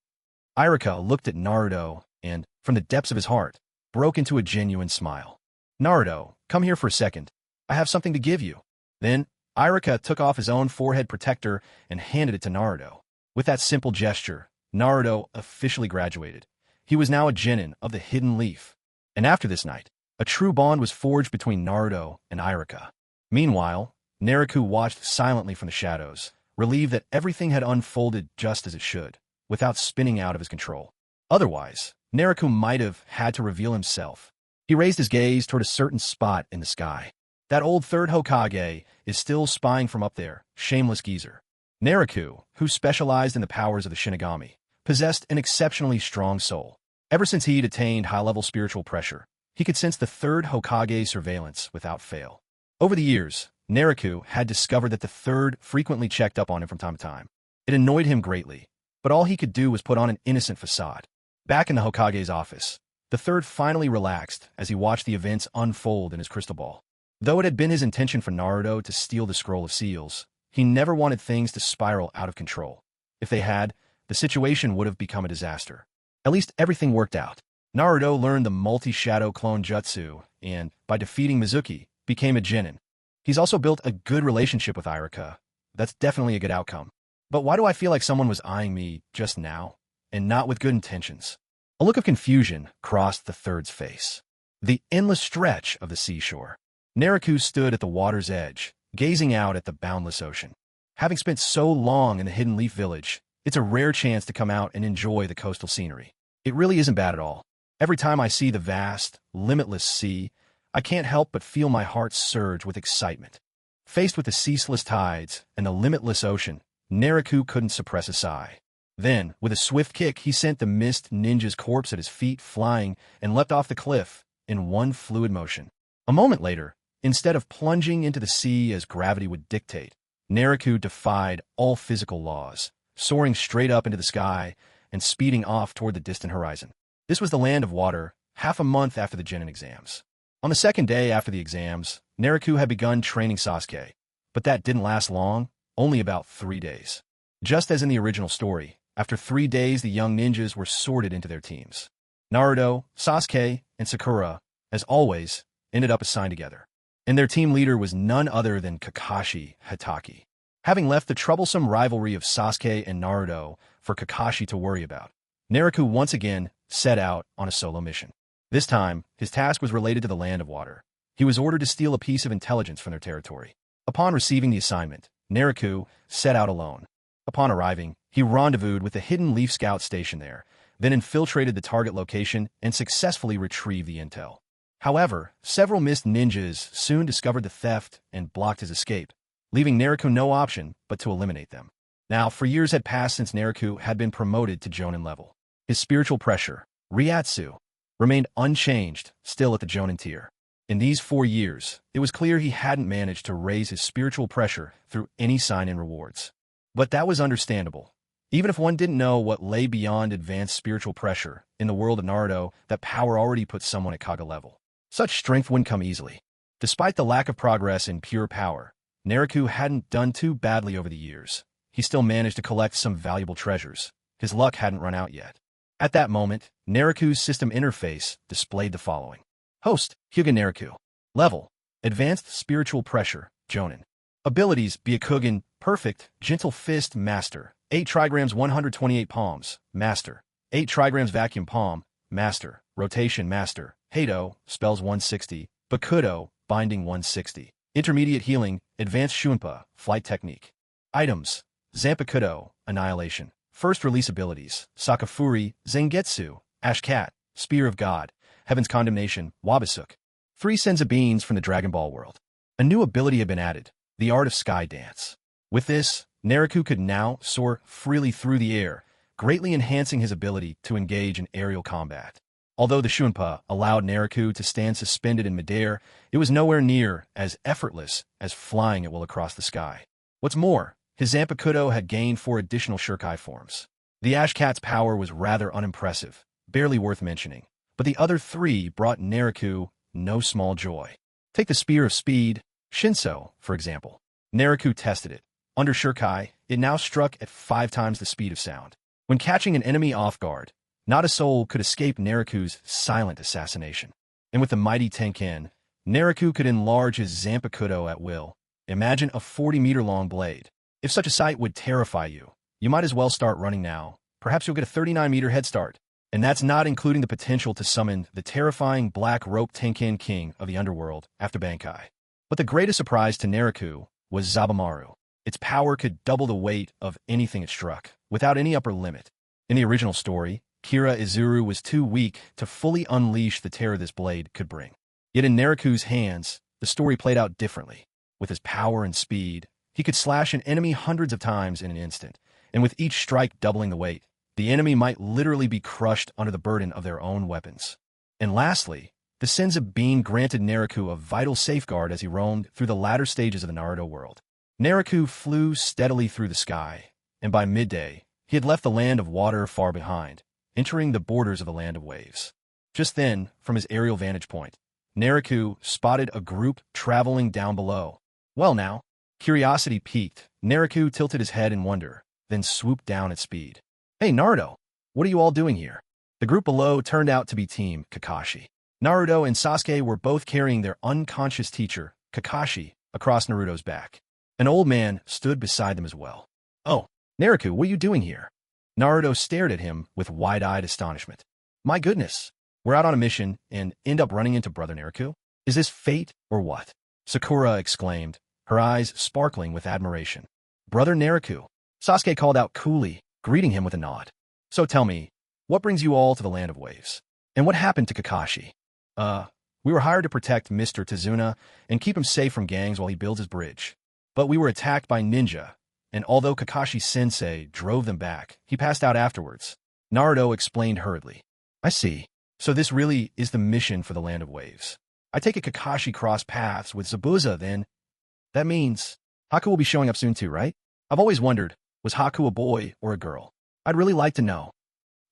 Iruka looked at Naruto and, from the depths of his heart, broke into a genuine smile. Naruto, come here for a second. I have something to give you. Then, Iruka took off his own forehead protector and handed it to Naruto. With that simple gesture, Naruto officially graduated. He was now a genin of the Hidden Leaf. And after this night, a true bond was forged between Naruto and Iruka. Meanwhile, Naruto watched silently from the shadows, relieved that everything had unfolded just as it should, without spinning out of his control. Otherwise, Naruto might have had to reveal himself. He raised his gaze toward a certain spot in the sky. That old third Hokage is still spying from up there, shameless geezer. Naruto, who specialized in the powers of the Shinigami, possessed an exceptionally strong soul. Ever since he'd attained high-level spiritual pressure, he could sense the third Hokage's surveillance without fail. Over the years, Naruto had discovered that the third frequently checked up on him from time to time. It annoyed him greatly, but all he could do was put on an innocent facade. Back in the Hokage's office, the third finally relaxed as he watched the events unfold in his crystal ball. Though it had been his intention for Naruto to steal the Scroll of Seals, he never wanted things to spiral out of control. If they had, the situation would have become a disaster. At least everything worked out. Naruto learned the multi-shadow clone jutsu and, by defeating Mizuki, became a genin. He's also built a good relationship with Iruka. That's definitely a good outcome. But why do I feel like someone was eyeing me just now, and not with good intentions? A look of confusion crossed the third's face. The endless stretch of the seashore. Naruto stood at the water's edge, gazing out at the boundless ocean. Having spent so long in the Hidden Leaf Village, it's a rare chance to come out and enjoy the coastal scenery. It really isn't bad at all. Every time I see the vast, limitless sea, I can't help but feel my heart surge with excitement. Faced with the ceaseless tides and the limitless ocean, Naruto couldn't suppress a sigh. Then, with a swift kick, he sent the mist ninja's corpse at his feet flying and leapt off the cliff in one fluid motion. A moment later, instead of plunging into the sea as gravity would dictate, Naruto defied all physical laws, soaring straight up into the sky and speeding off toward the distant horizon. This was the land of water, half a month after the genin exams. On the second day after the exams, Naruto had begun training Sasuke, But that didn't last long, only about 3 days. Just as in the original story, after 3 days the young ninjas were sorted into their teams. Naruto, Sasuke, and Sakura, as always, ended up assigned together. And their team leader was none other than Kakashi Hatake. Having left the troublesome rivalry of Sasuke and Naruto for Kakashi to worry about, Naruto once again set out on a solo mission. This time, his task was related to the Land of Water. He was ordered to steal a piece of intelligence from their territory. Upon receiving the assignment, Naruto set out alone. Upon arriving, he rendezvoused with the hidden Leaf Scout station there, then infiltrated the target location and successfully retrieved the intel. However, several missed ninjas soon discovered the theft and blocked his escape, leaving Naruto no option but to eliminate them. Now, for years had passed since Naruto had been promoted to Jonin level. His spiritual pressure, Ryatsu, remained unchanged, still at the Jonin tier. In these 4 years, it was clear he hadn't managed to raise his spiritual pressure through any sign-in rewards. But that was understandable. Even if one didn't know what lay beyond advanced spiritual pressure in the world of Naruto, that power already put someone at Kage level. Such strength wouldn't come easily. Despite the lack of progress in pure power, Naruto hadn't done too badly over the years. He still managed to collect some valuable treasures. His luck hadn't run out yet. At that moment, Naruto's system interface displayed the following. Host, Hyuga Naruto. Level, Advanced Spiritual Pressure, Jonin. Abilities, Byakugan, Perfect, Gentle Fist, Master. 8 trigrams 128 palms, Master. 8 trigrams Vacuum Palm, Master. Rotation, Master. Heido, Spells 160. Bakudo, Binding 160. Intermediate Healing, Advanced Shunpa, Flight Technique. Items, Zampakudo, Annihilation. First Release Abilities, Sakafuri, Zangetsu, Ash Cat, Spear of God, Heaven's Condemnation, Wabasuk. 3 Senzu Beans from the Dragon Ball world. A new ability had been added, the Art of Sky Dance. With this, Naruto could now soar freely through the air, greatly enhancing his ability to engage in aerial combat. Although the Shunpa allowed Naruto to stand suspended in midair, it was nowhere near as effortless as flying at will across the sky. What's more, his Zampakudo had gained 4 additional Shurkai forms. The Ash Cat's power was rather unimpressive, barely worth mentioning, but the other 3 brought Naruto no small joy. Take the Spear of Speed, Shinso, for example. Naruto tested it. Under Shurkai, it now struck at 5 times the speed of sound. When catching an enemy off guard, not a soul could escape Naruto's silent assassination. And with the mighty Tenken, Naruto could enlarge his Zampakudo at will. Imagine a 40-meter-long blade. If such a sight would terrify you, you might as well start running now. Perhaps you'll get a 39-meter head start. And that's not including the potential to summon the terrifying Black Rope Tenken King of the Underworld after Bankai. But the greatest surprise to Naruto was Zabumaru. Its power could double the weight of anything it struck, without any upper limit. In the original story, Kira Izuru was too weak to fully unleash the terror this blade could bring. Yet in Naruto's hands, the story played out differently. With his power and speed, he could slash an enemy hundreds of times in an instant, and with each strike doubling the weight, the enemy might literally be crushed under the burden of their own weapons. And lastly, the Senzu Bean granted Naruto a vital safeguard as he roamed through the latter stages of the Naruto world. Naruto flew steadily through the sky, and by midday, he had left the Land of Water far behind, entering the borders of the Land of Waves. Just then, from his aerial vantage point, Naruto spotted a group traveling down below. Well now, curiosity piqued, Naruto tilted his head in wonder, then swooped down at speed. Hey Naruto, what are you all doing here? The group below turned out to be Team Kakashi. Naruto and Sasuke were both carrying their unconscious teacher, Kakashi, across Naruto's back. An old man stood beside them as well. Oh, Naruto, what are you doing here? Naruto stared at him with wide-eyed astonishment. My goodness, we're out on a mission and end up running into Brother Naruto? Is this fate or what? Sakura exclaimed, her eyes sparkling with admiration. Brother Naruto, Sasuke called out coolly, greeting him with a nod. So tell me, what brings you all to the Land of Waves? And what happened to Kakashi? We were hired to protect Mr. Tazuna and keep him safe from gangs while he builds his bridge. But we were attacked by ninja, and although Kakashi-sensei drove them back, he passed out afterwards. Naruto explained hurriedly. I see. So this really is the mission for the Land of Waves. I take it Kakashi crossed paths with Zabuza then. That means Haku will be showing up soon too, right? I've always wondered, was Haku a boy or a girl? I'd really like to know.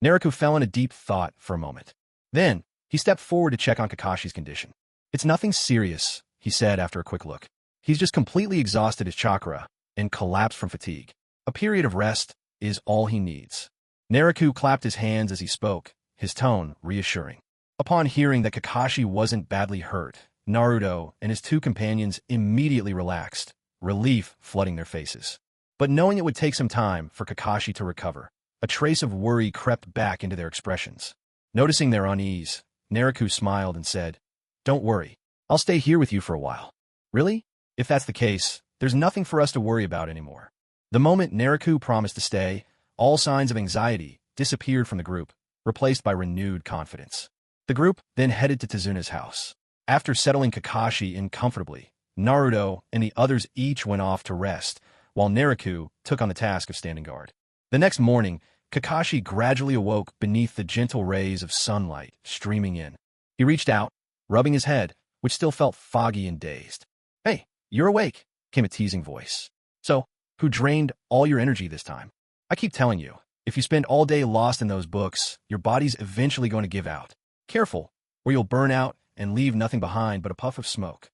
Naruto fell in a deep thought for a moment. Then, he stepped forward to check on Kakashi's condition. It's nothing serious, he said after a quick look. He's just completely exhausted his chakra and collapsed from fatigue. A period of rest is all he needs. Naruto clapped his hands as he spoke, his tone reassuring. Upon hearing that Kakashi wasn't badly hurt, Naruto and his two companions immediately relaxed, relief flooding their faces. But knowing it would take some time for Kakashi to recover, a trace of worry crept back into their expressions. Noticing their unease, Naruto smiled and said, "Don't worry, I'll stay here with you for a while." "Really? If that's the case, there's nothing for us to worry about anymore." The moment Naruto promised to stay, all signs of anxiety disappeared from the group, replaced by renewed confidence. The group then headed to Tezuna's house. After settling Kakashi in comfortably, Naruto and the others each went off to rest, while Naruto took on the task of standing guard. The next morning, Kakashi gradually awoke beneath the gentle rays of sunlight streaming in. He reached out, rubbing his head, which still felt foggy and dazed. "Hey, you're awake," came a teasing voice. "So, who drained all your energy this time? I keep telling you, if you spend all day lost in those books, your body's eventually going to give out. Careful, or you'll burn out and leave nothing behind but a puff of smoke."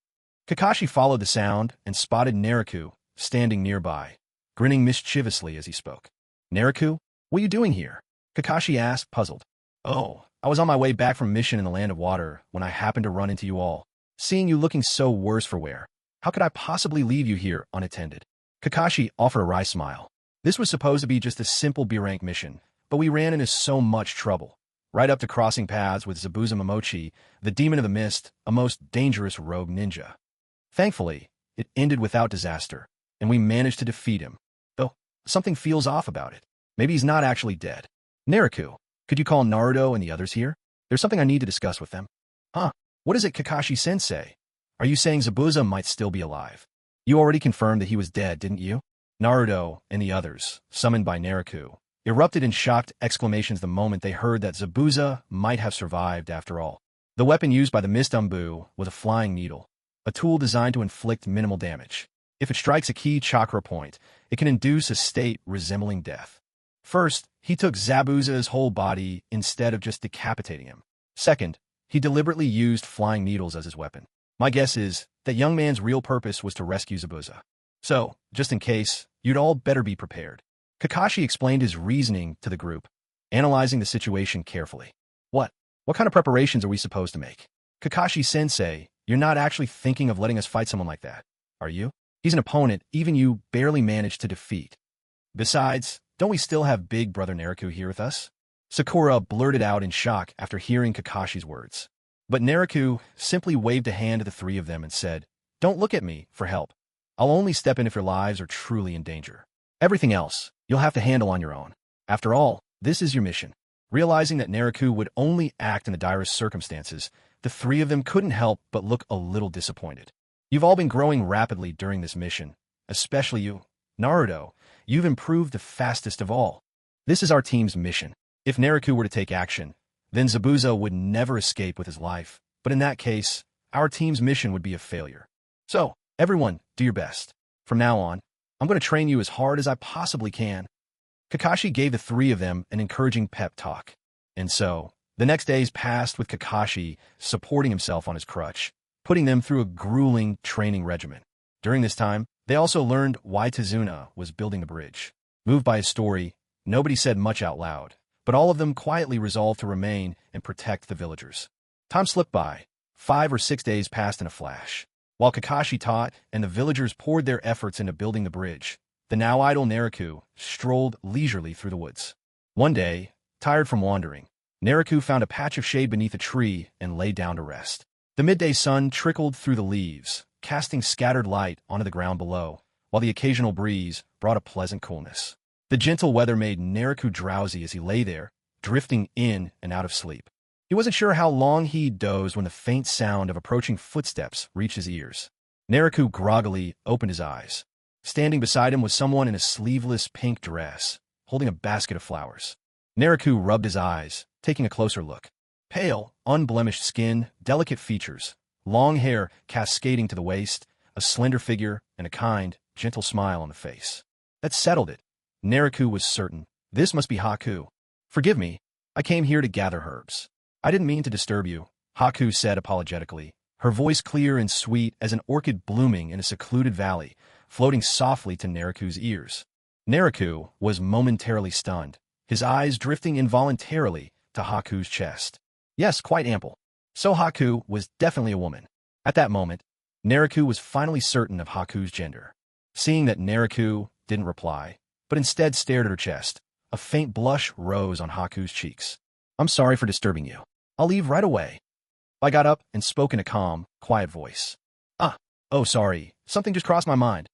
Kakashi followed the sound and spotted Naruto standing nearby, grinning mischievously as he spoke. "Naruto, what are you doing here?" Kakashi asked, puzzled. "Oh, I was on my way back from mission in the Land of Water when I happened to run into you all. Seeing you looking so worse for wear, how could I possibly leave you here unattended?" Kakashi offered a wry smile. "This was supposed to be just a simple B-rank mission, but we ran into so much trouble, right up to crossing paths with Zabuza Momochi, the Demon of the Mist, a most dangerous rogue ninja. Thankfully, it ended without disaster, and we managed to defeat him. Though, something feels off about it. Maybe he's not actually dead. Naruto, could you call Naruto and the others here? There's something I need to discuss with them." "Huh? What is it, Kakashi-sensei? Are you saying Zabuza might still be alive? You already confirmed that he was dead, didn't you?" Naruto and the others, summoned by Naruto, erupted in shocked exclamations the moment they heard that Zabuza might have survived after all. The weapon used by the Mist Umbu was a flying needle, a tool designed to inflict minimal damage. If it strikes a key chakra point, it can induce a state resembling death. First, he took Zabuza's whole body instead of just decapitating him. Second, he deliberately used flying needles as his weapon. My guess is that young man's real purpose was to rescue Zabuza. So, just in case, you'd all better be prepared. Kakashi explained his reasoning to the group, analyzing the situation carefully. What kind of preparations are we supposed to make? Kakashi-sensei, you're not actually thinking of letting us fight someone like that, are you? He's an opponent even you barely managed to defeat. Besides, don't we still have big brother Naruto here with us? Sakura blurted out in shock after hearing Kakashi's words. But Naruto simply waved a hand to the three of them and said, "Don't look at me for help. I'll only step in if your lives are truly in danger. Everything else, you'll have to handle on your own. After all, this is your mission." Realizing that Naruto would only act in the direst circumstances, the three of them couldn't help but look a little disappointed. "You've all been growing rapidly during this mission, especially you. Naruto, you've improved the fastest of all. This is our team's mission. If Naruto were to take action, then Zabuza would never escape with his life, but in that case, our team's mission would be a failure. So, everyone, do your best. From now on, I'm going to train you as hard as I possibly can." Kakashi gave the three of them an encouraging pep talk. And so, the next days passed with Kakashi supporting himself on his crutch, putting them through a grueling training regimen. During this time, they also learned why Tezuna was building the bridge. Moved by his story, nobody said much out loud, but all of them quietly resolved to remain and protect the villagers. Time slipped by. 5 or 6 days passed in a flash. While Kakashi taught and the villagers poured their efforts into building the bridge, the now idle Naruto strolled leisurely through the woods. One day, tired from wandering, Naruto found a patch of shade beneath a tree and lay down to rest. The midday sun trickled through the leaves, casting scattered light onto the ground below, while the occasional breeze brought a pleasant coolness. The gentle weather made Naruto drowsy as he lay there, drifting in and out of sleep. He wasn't sure how long he'd dozed when the faint sound of approaching footsteps reached his ears. Naruto groggily opened his eyes. Standing beside him was someone in a sleeveless pink dress, holding a basket of flowers. Naruto rubbed his eyes, taking a closer look. Pale, unblemished skin, delicate features, long hair cascading to the waist, a slender figure, and a kind, gentle smile on the face. That settled it. Naruto was certain. This must be Haku. "Forgive me, I came here to gather herbs. I didn't mean to disturb you," Haku said apologetically, her voice clear and sweet as an orchid blooming in a secluded valley, floating softly to Nariku's ears. Nariku was momentarily stunned, his eyes drifting involuntarily to Haku's chest. Yes, quite ample. So Haku was definitely a woman. At that moment, Nariku was finally certain of Haku's gender. Seeing that Nariku didn't reply, but instead stared at her chest, a faint blush rose on Haku's cheeks. "I'm sorry for disturbing you. I'll leave right away." I got up and spoke in a calm, quiet voice. Oh sorry, something just crossed my mind."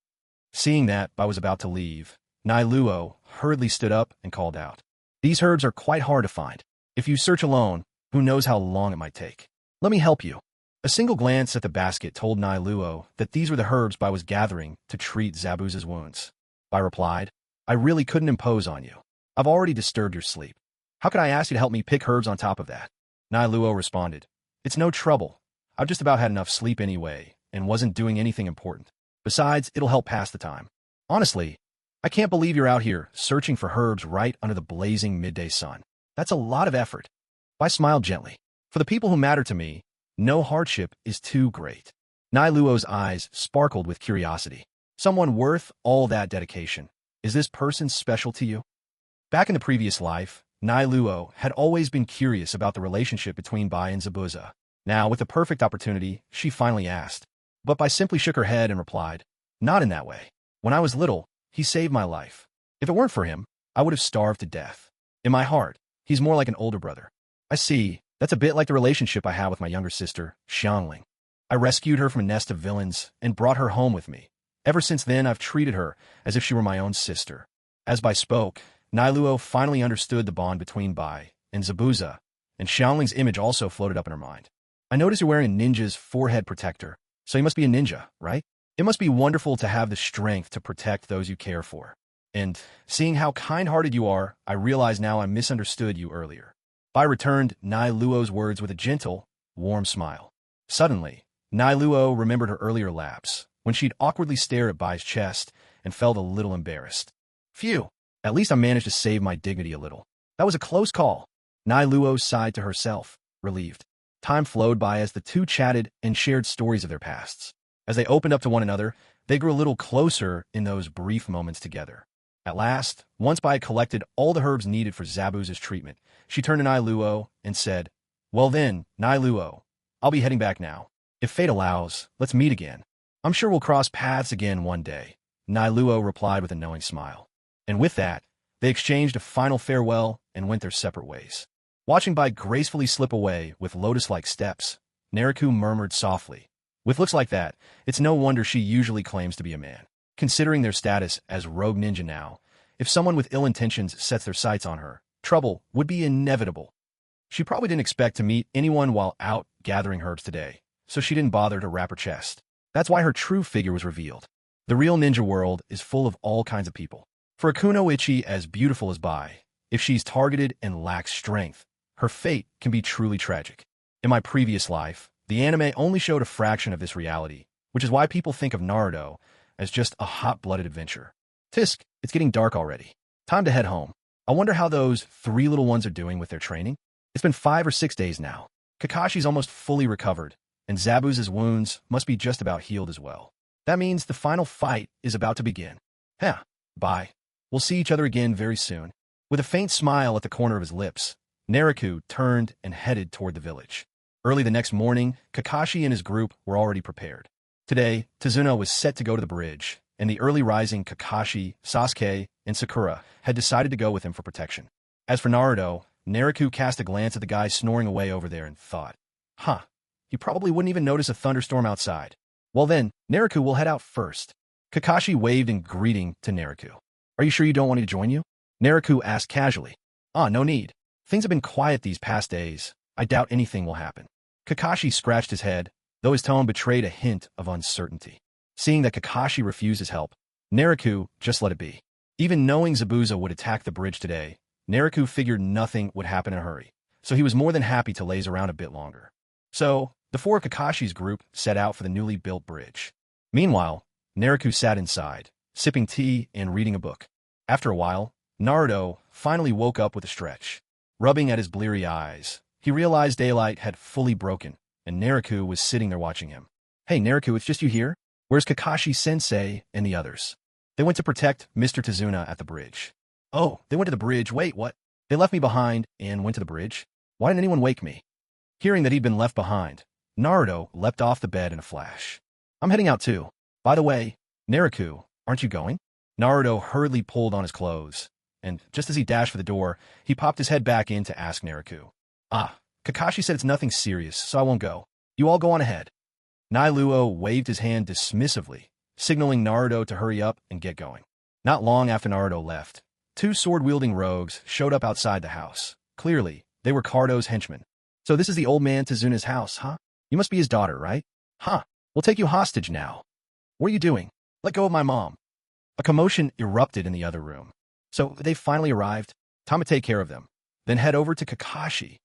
Seeing that I was about to leave, Nailuo hurriedly stood up and called out, "These herbs are quite hard to find. If you search alone, who knows how long it might take. Let me help you." A single glance at the basket told Nailuo that these were the herbs I was gathering to treat Zabuza's wounds. I replied, "I really couldn't impose on you. I've already disturbed your sleep. How could I ask you to help me pick herbs on top of that?" Nailuo responded, "It's no trouble. I've just about had enough sleep anyway and wasn't doing anything important. Besides, it'll help pass the time. Honestly, I can't believe you're out here searching for herbs right under the blazing midday sun. That's a lot of effort." I smiled gently. For the people who matter to me, no hardship is too great. Nailuo's eyes sparkled with curiosity. Someone worth all that dedication. Is this person special to you? Back in the previous life, Nailuo had always been curious about the relationship between Bai and Zabuza. Now, with the perfect opportunity, she finally asked. But Bai simply shook her head and replied, "Not in that way. When I was little, he saved my life. If it weren't for him, I would have starved to death. In my heart, he's more like an older brother." "I see. That's a bit like the relationship I have with my younger sister, Xiangling. I rescued her from a nest of villains and brought her home with me. Ever since then, I've treated her as if she were my own sister." As Bai spoke, Nailuo finally understood the bond between Bai and Zabuza, and Xiangling's image also floated up in her mind. "I notice you're wearing a ninja's forehead protector, so you must be a ninja, right? It must be wonderful to have the strength to protect those you care for. And seeing how kind-hearted you are, I realize now I misunderstood you earlier." Bai returned Nailuo's words with a gentle, warm smile. Suddenly, Nailuo remembered her earlier lapse, when she'd awkwardly stared at Bai's chest and felt a little embarrassed. "Phew, at least I managed to save my dignity a little. That was a close call." Nailuo sighed to herself, relieved. Time flowed by as the two chatted and shared stories of their pasts. As they opened up to one another, they grew a little closer in those brief moments together. At last, once Bai had collected all the herbs needed for Zabuza's treatment, she turned to Nailuo and said, "Well then, Nailuo, I'll be heading back now. If fate allows, let's meet again. I'm sure we'll cross paths again one day." Nailuo replied with a knowing smile. And with that, they exchanged a final farewell and went their separate ways. Watching Bai gracefully slip away with lotus-like steps, Nariku murmured softly, "With looks like that, it's no wonder she usually claims to be a man. Considering their status as rogue ninja now, if someone with ill intentions sets their sights on her, trouble would be inevitable." She probably didn't expect to meet anyone while out gathering herbs today, so she didn't bother to wrap her chest. That's why her true figure was revealed. The real ninja world is full of all kinds of people. For a kunoichi as beautiful as Bai, if she's targeted and lacks strength, her fate can be truly tragic. In my previous life, the anime only showed a fraction of this reality, which is why people think of Naruto as just a hot-blooded adventure. Tisk, it's getting dark already. Time to head home. I wonder how those 3 little ones are doing with their training. It's been 5 or 6 days now. Kakashi's almost fully recovered, and Zabuza's wounds must be just about healed as well. That means the final fight is about to begin. Bye. We'll see each other again very soon. With a faint smile at the corner of his lips, Nariku turned and headed toward the village. Early the next morning, Kakashi and his group were already prepared. Today, Tazuna was set to go to the bridge, and the early rising Kakashi, Sasuke, and Sakura had decided to go with him for protection. As for Naruto, Nariku cast a glance at the guy snoring away over there and thought, he probably wouldn't even notice a thunderstorm outside. Well then, Nariku will head out first. Kakashi waved in greeting to Nariku. "Are you sure you don't want me to join you?" Nariku asked casually. No need. Things have been quiet these past days. I doubt anything will happen." Kakashi scratched his head, though his tone betrayed a hint of uncertainty. Seeing that Kakashi refused his help, Nariku just let it be. Even knowing Zabuza would attack the bridge today, Nariku figured nothing would happen in a hurry, so he was more than happy to laze around a bit longer. So, the 4 of Kakashi's group set out for the newly built bridge. Meanwhile, Nariku sat inside, sipping tea and reading a book. After a while, Naruto finally woke up with a stretch. Rubbing at his bleary eyes, he realized daylight had fully broken, and Naruto was sitting there watching him. "Hey, Naruto, it's just you here? Where's Kakashi-sensei and the others?" "They went to protect Mr. Tazuna at the bridge." "Oh, they went to the bridge. Wait, what? They left me behind and went to the bridge? Why didn't anyone wake me?" Hearing that he'd been left behind, Naruto leapt off the bed in a flash. "I'm heading out too. By the way, Naruto, aren't you going?" Naruto hurriedly pulled on his clothes, and just as he dashed for the door, he popped his head back in to ask Naruto. Kakashi said it's nothing serious, so I won't go. You all go on ahead." Nailuo waved his hand dismissively, signaling Naruto to hurry up and get going. Not long after Naruto left, two sword-wielding rogues showed up outside the house. Clearly, they were Cardo's henchmen. "So this is the old man Tazuna's house, huh? You must be his daughter, right? Huh, we'll take you hostage now. What are you doing? Let go of my mom." A commotion erupted in the other room. So they finally arrived. Time to take care of them, then head over to Kakashi.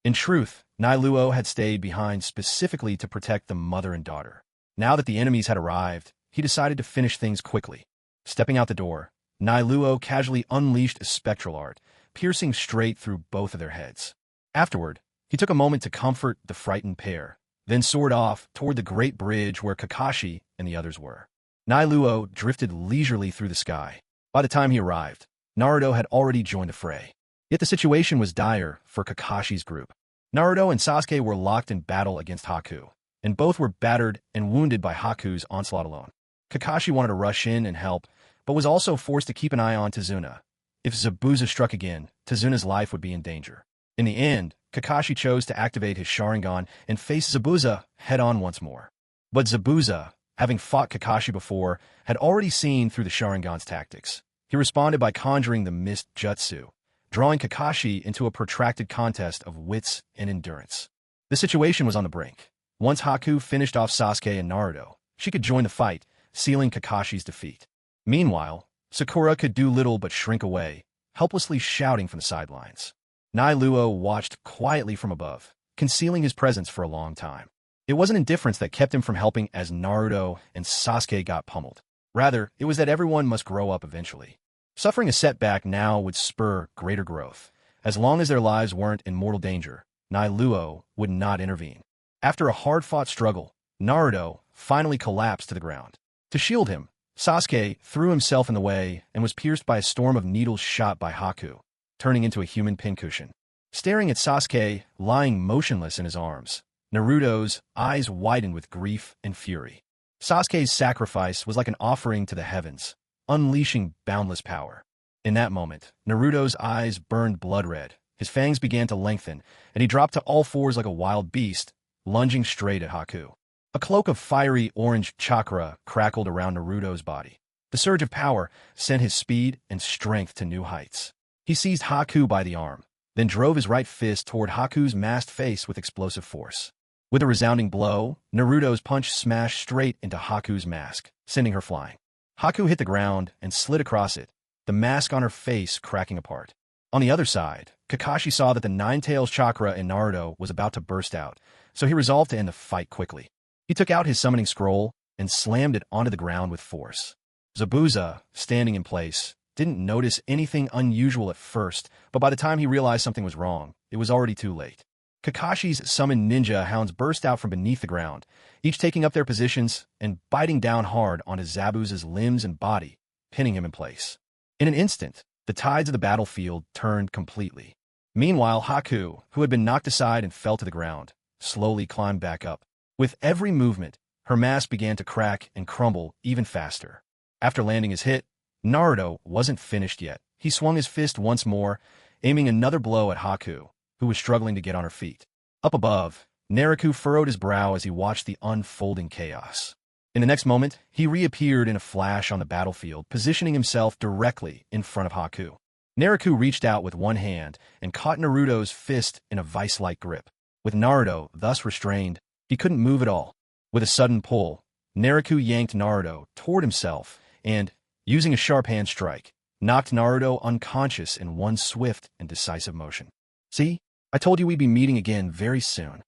In truth, Nailuo had stayed behind specifically to protect the mother and daughter. Now that the enemies had arrived, he decided to finish things quickly. Stepping out the door, Nailuo casually unleashed a spectral art, piercing straight through both of their heads. Afterward, he took a moment to comfort the frightened pair, then soared off toward the great bridge where Kakashi and the others were. Nailuo drifted leisurely through the sky. By the time he arrived, Naruto had already joined the fray. Yet the situation was dire for Kakashi's group. Naruto and Sasuke were locked in battle against Haku, and both were battered and wounded by Haku's onslaught alone. Kakashi wanted to rush in and help, but was also forced to keep an eye on Tazuna. If Zabuza struck again, Tazuna's life would be in danger. In the end, Kakashi chose to activate his Sharingan and face Zabuza head-on once more. But Zabuza, having fought Kakashi before, had already seen through the Sharingan's tactics. He responded by conjuring the Mist Jutsu, drawing Kakashi into a protracted contest of wits and endurance. The situation was on the brink. Once Haku finished off Sasuke and Naruto, she could join the fight, sealing Kakashi's defeat. Meanwhile, Sakura could do little but shrink away, helplessly shouting from the sidelines. Nailuo watched quietly from above, concealing his presence for a long time. It wasn't indifference that kept him from helping as Naruto and Sasuke got pummeled. Rather, it was that everyone must grow up eventually. Suffering a setback now would spur greater growth. As long as their lives weren't in mortal danger, Nailuo would not intervene. After a hard-fought struggle, Naruto finally collapsed to the ground. To shield him, Sasuke threw himself in the way and was pierced by a storm of needles shot by Haku, turning into a human pincushion. Staring at Sasuke lying motionless in his arms, Naruto's eyes widened with grief and fury. Sasuke's sacrifice was like an offering to the heavens, unleashing boundless power. In that moment, Naruto's eyes burned blood red, his fangs began to lengthen, and he dropped to all fours like a wild beast, lunging straight at Haku. A cloak of fiery orange chakra crackled around Naruto's body. The surge of power sent his speed and strength to new heights. He seized Haku by the arm, then drove his right fist toward Haku's masked face with explosive force. With a resounding blow, Naruto's punch smashed straight into Haku's mask, sending her flying. Haku hit the ground and slid across it, the mask on her face cracking apart. On the other side, Kakashi saw that the Nine-Tails chakra in Naruto was about to burst out, so he resolved to end the fight quickly. He took out his summoning scroll and slammed it onto the ground with force. Zabuza, standing in place, didn't notice anything unusual at first, but by the time he realized something was wrong, it was already too late. Kakashi's summoned ninja hounds burst out from beneath the ground, each taking up their positions and biting down hard onto Zabuza's limbs and body, pinning him in place. In an instant, the tides of the battlefield turned completely. Meanwhile, Haku, who had been knocked aside and fell to the ground, slowly climbed back up. With every movement, her mask began to crack and crumble even faster. After landing his hit, Naruto wasn't finished yet. He swung his fist once more, aiming another blow at Haku, who was struggling to get on her feet. Up above, Naruto furrowed his brow as he watched the unfolding chaos. In the next moment, he reappeared in a flash on the battlefield, positioning himself directly in front of Haku. Naruto reached out with one hand and caught Naruto's fist in a vice-like grip. With Naruto thus restrained, he couldn't move at all. With a sudden pull, Naruto yanked Naruto toward himself and, using a sharp hand strike, knocked Naruto unconscious in one swift and decisive motion. "See? I told you we'd be meeting again very soon."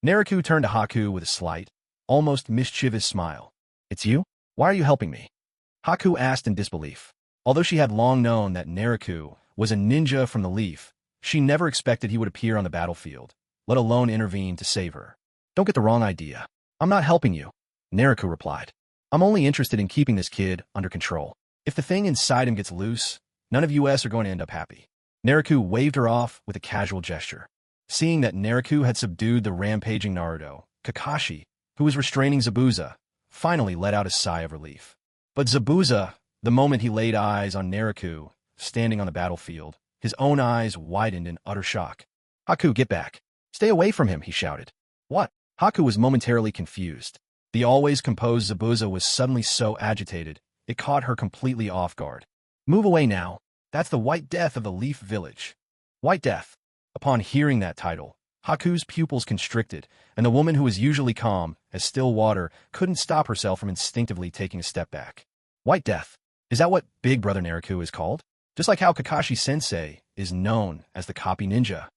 Naruto turned to Haku with a slight, almost mischievous smile. "It's you? Why are you helping me?" Haku asked in disbelief. Although she had long known that Naruto was a ninja from the Leaf, she never expected he would appear on the battlefield, let alone intervene to save her. Don't get the wrong idea. I'm not helping you, Naruto replied. I'm only interested in keeping this kid under control. If the thing inside him gets loose, none of us are going to end up happy. Naruto waved her off with a casual gesture. Seeing that Naruto had subdued the rampaging Naruto, Kakashi, who was restraining Zabuza, finally let out a sigh of relief. But Zabuza, the moment he laid eyes on Naruto, standing on the battlefield, his own eyes widened in utter shock. Haku, get back. Stay away from him, he shouted. What? Haku was momentarily confused. The always composed Zabuza was suddenly so agitated, it caught her completely off guard. Move away now. That's the White Death of the Leaf Village. White Death. Upon hearing that title, Haku's pupils constricted, and the woman who was usually calm as still water couldn't stop herself from instinctively taking a step back. White Death. Is that what Big Brother Naruto is called? Just like how Kakashi-sensei is known as the copy ninja.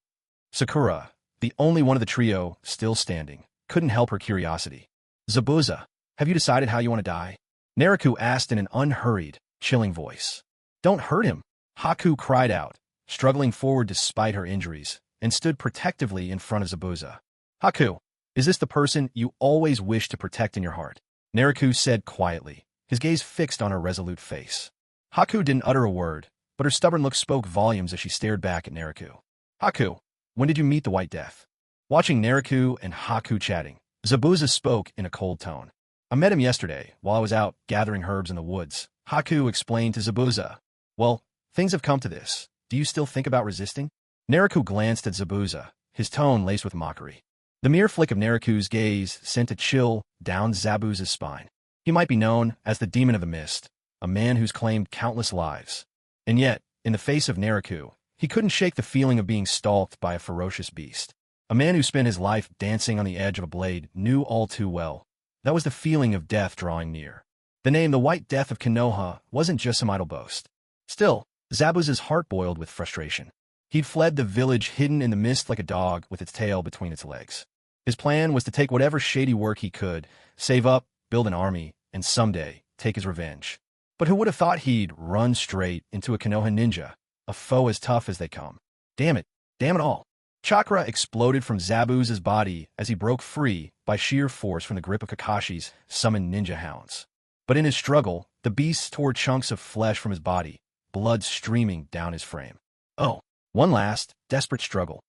Sakura, the only one of the trio still standing, couldn't help her curiosity. Zabuza, have you decided how you want to die? Naruto asked in an unhurried, chilling voice. Don't hurt him, Haku cried out, struggling forward despite her injuries, and stood protectively in front of Zabuza. Haku, is this the person you always wish to protect in your heart? Naruto said quietly, his gaze fixed on her resolute face. Haku didn't utter a word, but her stubborn look spoke volumes as she stared back at Naruto. Haku, when did you meet the White Death? Watching Naruto and Haku chatting, Zabuza spoke in a cold tone. I met him yesterday while I was out gathering herbs in the woods. Haku explained to Zabuza. Well, things have come to this. Do you still think about resisting? Naruto glanced at Zabuza, his tone laced with mockery. The mere flick of Naruto's gaze sent a chill down Zabuza's spine. He might be known as the Demon of the Mist, a man who's claimed countless lives. And yet, in the face of Naruto, he couldn't shake the feeling of being stalked by a ferocious beast. A man who spent his life dancing on the edge of a blade knew all too well. That was the feeling of death drawing near. The name the White Death of Konoha wasn't just some idle boast. Still, Zabuza's heart boiled with frustration. He'd fled the village hidden in the mist like a dog with its tail between its legs. His plan was to take whatever shady work he could, save up, build an army, and someday take his revenge. But who would have thought he'd run straight into a Konoha ninja, a foe as tough as they come? Damn it all. Chakra exploded from Zabuza's body as he broke free by sheer force from the grip of Kakashi's summoned ninja hounds. But in his struggle, the beast tore chunks of flesh from his body, blood streaming down his frame. Oh, one last, desperate struggle.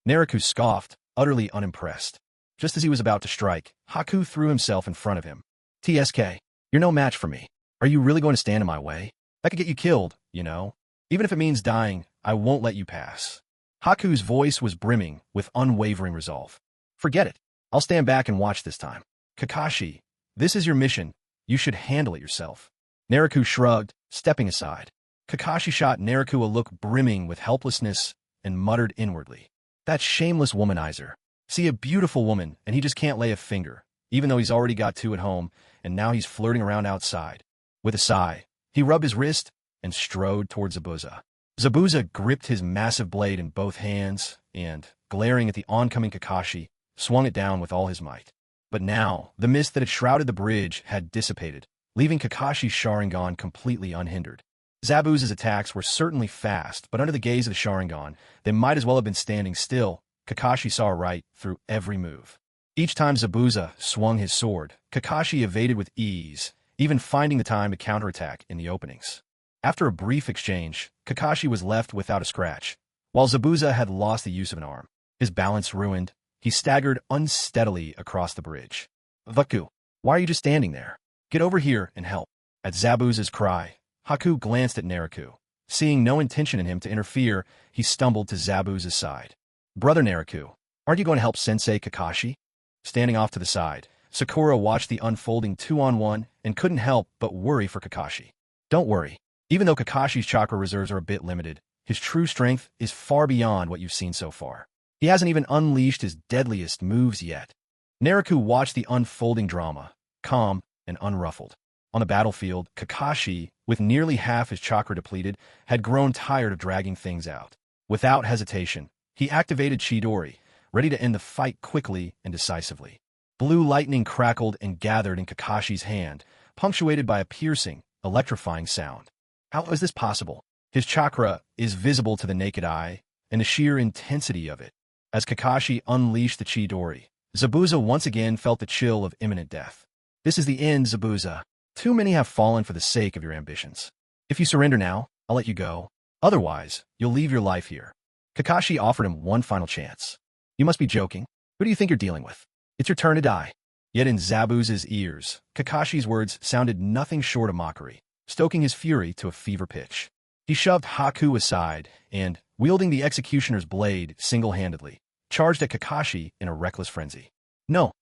Naruto scoffed, utterly unimpressed. Just as he was about to strike, Haku threw himself in front of him. TSK, you're no match for me. Are you really going to stand in my way? That could get you killed, you know. Even if it means dying, I won't let you pass. Haku's voice was brimming with unwavering resolve. Forget it. I'll stand back and watch this time. Kakashi, this is your mission. You should handle it yourself. Naruto shrugged, stepping aside. Kakashi shot Naruto a look brimming with helplessness and muttered inwardly. That shameless womanizer. See a beautiful woman, and he just can't lay a finger, even though he's already got two at home, and now he's flirting around outside. With a sigh, he rubbed his wrist and strode towards Zabuza. Zabuza gripped his massive blade in both hands and, glaring at the oncoming Kakashi, swung it down with all his might. But now, the mist that had shrouded the bridge had dissipated, leaving Kakashi's Sharingan completely unhindered. Zabuza's attacks were certainly fast, but under the gaze of the Sharingan, they might as well have been standing still. Kakashi saw right through every move. Each time Zabuza swung his sword, Kakashi evaded with ease, even finding the time to counterattack in the openings. After a brief exchange, Kakashi was left without a scratch, while Zabuza had lost the use of an arm. His balance ruined, he staggered unsteadily across the bridge. Vaku, why are you just standing there? Get over here and help. At Zabuza's cry, Haku glanced at Naruto. Seeing no intention in him to interfere, he stumbled to Zabuza's side. Brother Naruto, aren't you going to help Sensei Kakashi? Standing off to the side, Sakura watched the unfolding 2-on-1 and couldn't help but worry for Kakashi. Don't worry. Even though Kakashi's chakra reserves are a bit limited, his true strength is far beyond what you've seen so far. He hasn't even unleashed his deadliest moves yet. Naruto watched the unfolding drama, calm and unruffled. On the battlefield, Kakashi, with nearly half his chakra depleted, had grown tired of dragging things out. Without hesitation, he activated Chidori, ready to end the fight quickly and decisively. Blue lightning crackled and gathered in Kakashi's hand, punctuated by a piercing, electrifying sound. How is this possible? His chakra is visible to the naked eye, and the sheer intensity of it. As Kakashi unleashed the Chidori, Zabuza once again felt the chill of imminent death. This is the end, Zabuza. Too many have fallen for the sake of your ambitions. If you surrender now, I'll let you go. Otherwise, you'll leave your life here. Kakashi offered him one final chance. You must be joking. Who do you think you're dealing with? It's your turn to die. Yet in Zabuza's ears, Kakashi's words sounded nothing short of mockery, stoking his fury to a fever pitch. He shoved Haku aside and, wielding the executioner's blade single-handedly, charged at Kakashi in a reckless frenzy. No.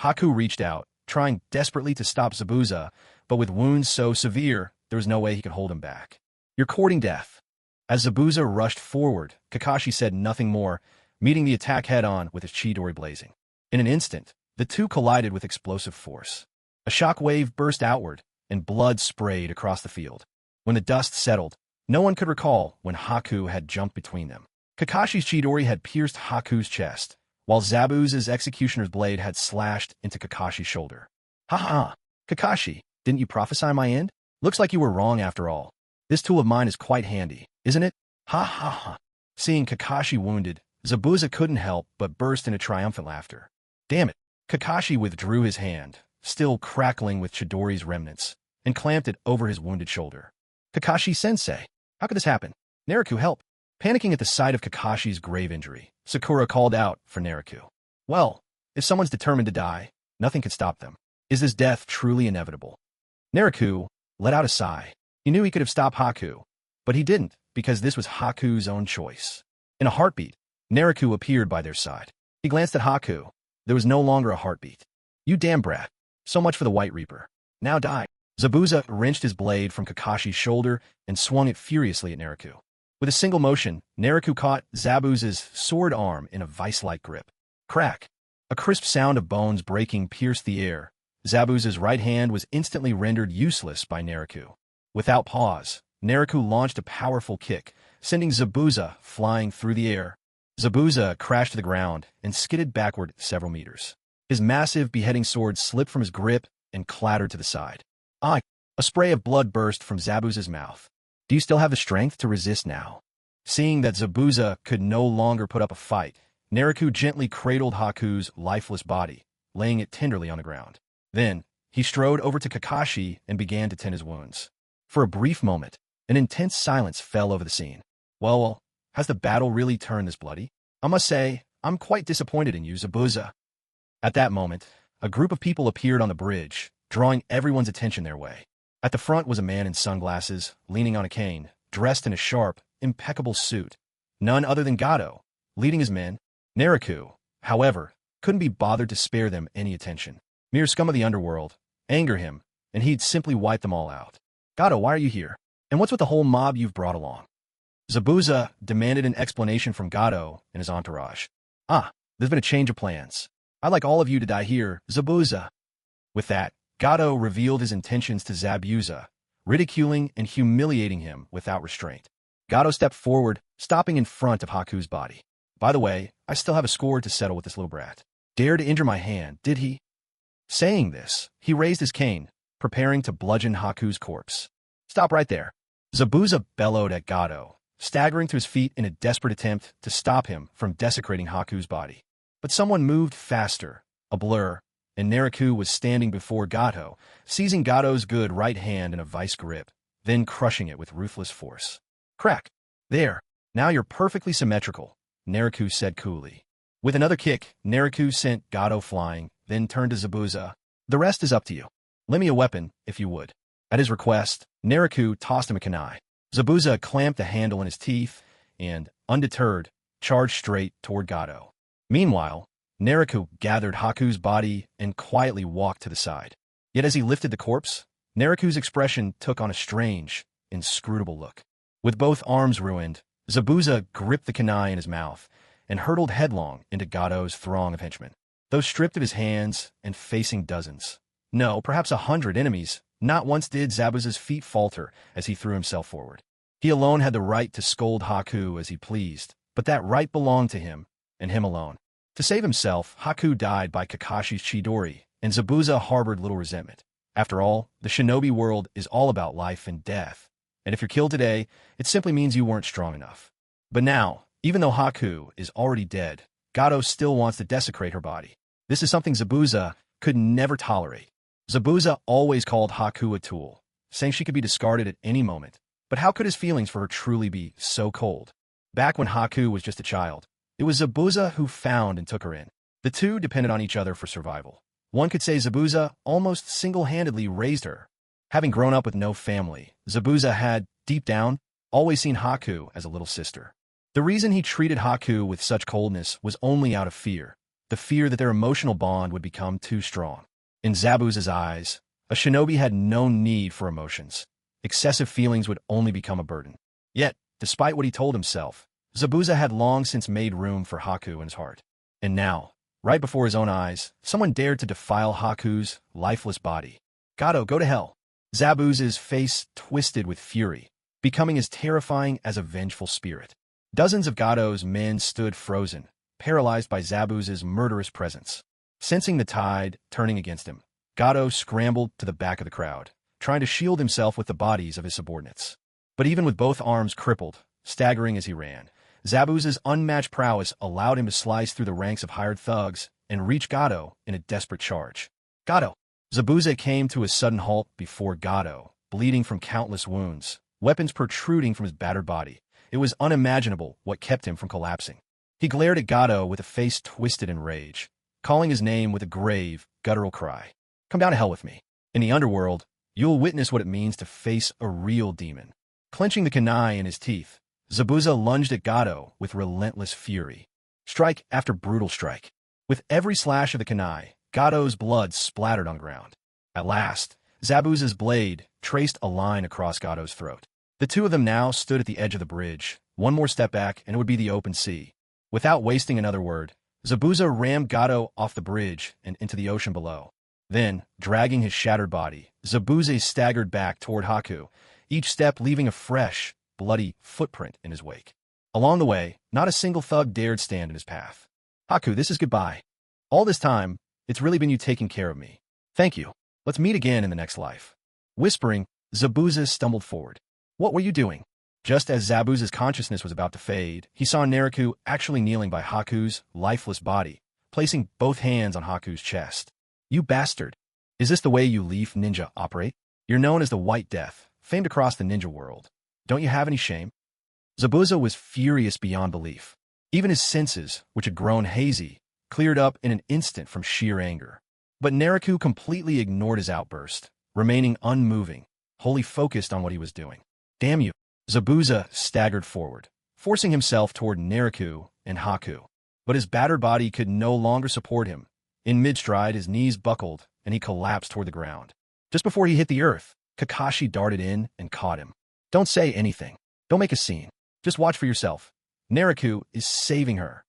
Haku reached out, trying desperately to stop Zabuza, but with wounds so severe, there was no way he could hold him back. You're courting death. As Zabuza rushed forward, Kakashi said nothing more, meeting the attack head-on with his Chidori blazing. In an instant, the two collided with explosive force. A shock wave burst outward, and blood sprayed across the field. When the dust settled, no one could recall when Haku had jumped between them. Kakashi's Chidori had pierced Haku's chest, while Zabuza's executioner's blade had slashed into Kakashi's shoulder. Ha ha! Kakashi, didn't you prophesy my end? Looks like you were wrong after all. This tool of mine is quite handy, isn't it? Ha ha ha! Seeing Kakashi wounded, Zabuza couldn't help but burst into triumphant laughter. Damn it! Kakashi withdrew his hand, still crackling with Chidori's remnants, and clamped it over his wounded shoulder. Kakashi-sensei, how could this happen? Naruto, help! Panicking at the sight of Kakashi's grave injury, Sakura called out for Naruto. Well, if someone's determined to die, nothing could stop them. Is this death truly inevitable? Naruto let out a sigh. He knew he could have stopped Haku, but he didn't, because this was Haku's own choice. In a heartbeat, Naruto appeared by their side. He glanced at Haku. There was no longer a heartbeat. You damn brat. So much for the White Reaper. Now die. Zabuza wrenched his blade from Kakashi's shoulder and swung it furiously at Naruto. With a single motion, Naruto caught Zabuza's sword arm in a vice-like grip. Crack! A crisp sound of bones breaking pierced the air. Zabuza's right hand was instantly rendered useless by Naruto. Without pause, Naruto launched a powerful kick, sending Zabuza flying through the air. Zabuza crashed to the ground and skidded backward several meters. His massive beheading sword slipped from his grip and clattered to the side. Ah! A spray of blood burst from Zabuza's mouth. Do you still have the strength to resist now? Seeing that Zabuza could no longer put up a fight, Naruto gently cradled Haku's lifeless body, laying it tenderly on the ground. Then, he strode over to Kakashi and began to tend his wounds. For a brief moment, an intense silence fell over the scene. Well, has the battle really turned this bloody? I must say, I'm quite disappointed in you, Zabuza. At that moment, a group of people appeared on the bridge, drawing everyone's attention their way. At the front was a man in sunglasses, leaning on a cane, dressed in a sharp, impeccable suit. None other than Gato, leading his men. Naruto, however, couldn't be bothered to spare them any attention. Mere scum of the underworld, anger him, and he'd simply wipe them all out. Gato, why are you here? And what's with the whole mob you've brought along? Zabuza demanded an explanation from Gato and his entourage. Ah, there's been a change of plans. I'd like all of you to die here, Zabuza. With that, Gato revealed his intentions to Zabuza, ridiculing and humiliating him without restraint. Gato stepped forward, stopping in front of Haku's body. By the way, I still have a score to settle with this little brat. Dared to injure my hand, did he? Saying this, he raised his cane, preparing to bludgeon Haku's corpse. Stop right there. Zabuza bellowed at Gato, staggering to his feet in a desperate attempt to stop him from desecrating Haku's body. But someone moved faster, a blur, and Naruto was standing before Gato, seizing Gato's good right hand in a vice grip, then crushing it with ruthless force. Crack! There, now you're perfectly symmetrical, Naruto said coolly. With another kick, Naruto sent Gato flying, then turned to Zabuza. The rest is up to you. Lend me a weapon, if you would. At his request, Naruto tossed him a kunai. Zabuza clamped the handle in his teeth and, undeterred, charged straight toward Gato. Meanwhile, Naruto gathered Haku's body and quietly walked to the side. Yet as he lifted the corpse, Naruto's expression took on a strange, inscrutable look. With both arms ruined, Zabuza gripped the kunai in his mouth and hurtled headlong into Gato's throng of henchmen. Though stripped of his hands and facing dozens, no, perhaps 100 enemies, not once did Zabuza's feet falter as he threw himself forward. He alone had the right to scold Haku as he pleased, but that right belonged to him, and him alone. To save himself, Haku died by Kakashi's Chidori, and Zabuza harbored little resentment. After all, the shinobi world is all about life and death, and if you're killed today, it simply means you weren't strong enough. But now, even though Haku is already dead, Gato still wants to desecrate her body. This is something Zabuza could never tolerate. Zabuza always called Haku a tool, saying she could be discarded at any moment. But how could his feelings for her truly be so cold? Back when Haku was just a child, it was Zabuza who found and took her in. The two depended on each other for survival. One could say Zabuza almost single-handedly raised her. Having grown up with no family, Zabuza had, deep down, always seen Haku as a little sister. The reason he treated Haku with such coldness was only out of fear, the fear that their emotional bond would become too strong. In Zabuza's eyes, a shinobi had no need for emotions. Excessive feelings would only become a burden. Yet, despite what he told himself, Zabuza had long since made room for Haku in his heart. And now, right before his own eyes, someone dared to defile Haku's lifeless body. Gado, go to hell. Zabuza's face twisted with fury, becoming as terrifying as a vengeful spirit. Dozens of Gado's men stood frozen, paralyzed by Zabuza's murderous presence. Sensing the tide turning against him, Gado scrambled to the back of the crowd, trying to shield himself with the bodies of his subordinates. But even with both arms crippled, staggering as he ran, Zabuza's unmatched prowess allowed him to slice through the ranks of hired thugs and reach Gado in a desperate charge. Gado! Zabuza came to a sudden halt before Gado, bleeding from countless wounds, weapons protruding from his battered body. It was unimaginable what kept him from collapsing. He glared at Gado with a face twisted in rage, calling his name with a grave, guttural cry. Come down to hell with me. In the underworld, you'll witness what it means to face a real demon. Clenching the kunai in his teeth, Zabuza lunged at Gado with relentless fury. Strike after brutal strike. With every slash of the kunai, Gado's blood splattered on the ground. At last, Zabuza's blade traced a line across Gado's throat. The two of them now stood at the edge of the bridge. One more step back, and it would be the open sea. Without wasting another word, Zabuza rammed Gado off the bridge and into the ocean below. Then, dragging his shattered body, Zabuza staggered back toward Haku, each step leaving a fresh, bloody footprint in his wake. Along the way, not a single thug dared stand in his path. Haku, this is goodbye. All this time, it's really been you taking care of me. Thank you. Let's meet again in the next life. Whispering, Zabuza stumbled forward. What were you doing? Just as Zabuza's consciousness was about to fade, he saw Nariku actually kneeling by Haku's lifeless body, placing both hands on Haku's chest. You bastard. Is this the way you Leaf Ninja operate? You're known as the White Death, famed across the ninja world. Don't you have any shame? Zabuza was furious beyond belief. Even his senses, which had grown hazy, cleared up in an instant from sheer anger. But Nariku completely ignored his outburst, remaining unmoving, wholly focused on what he was doing. Damn you. Zabuza staggered forward, forcing himself toward Nariku and Haku. But his battered body could no longer support him. In mid-stride, his knees buckled, and he collapsed toward the ground. Just before he hit the earth, Kakashi darted in and caught him. Don't say anything. Don't make a scene. Just watch for yourself. Nariku is saving her.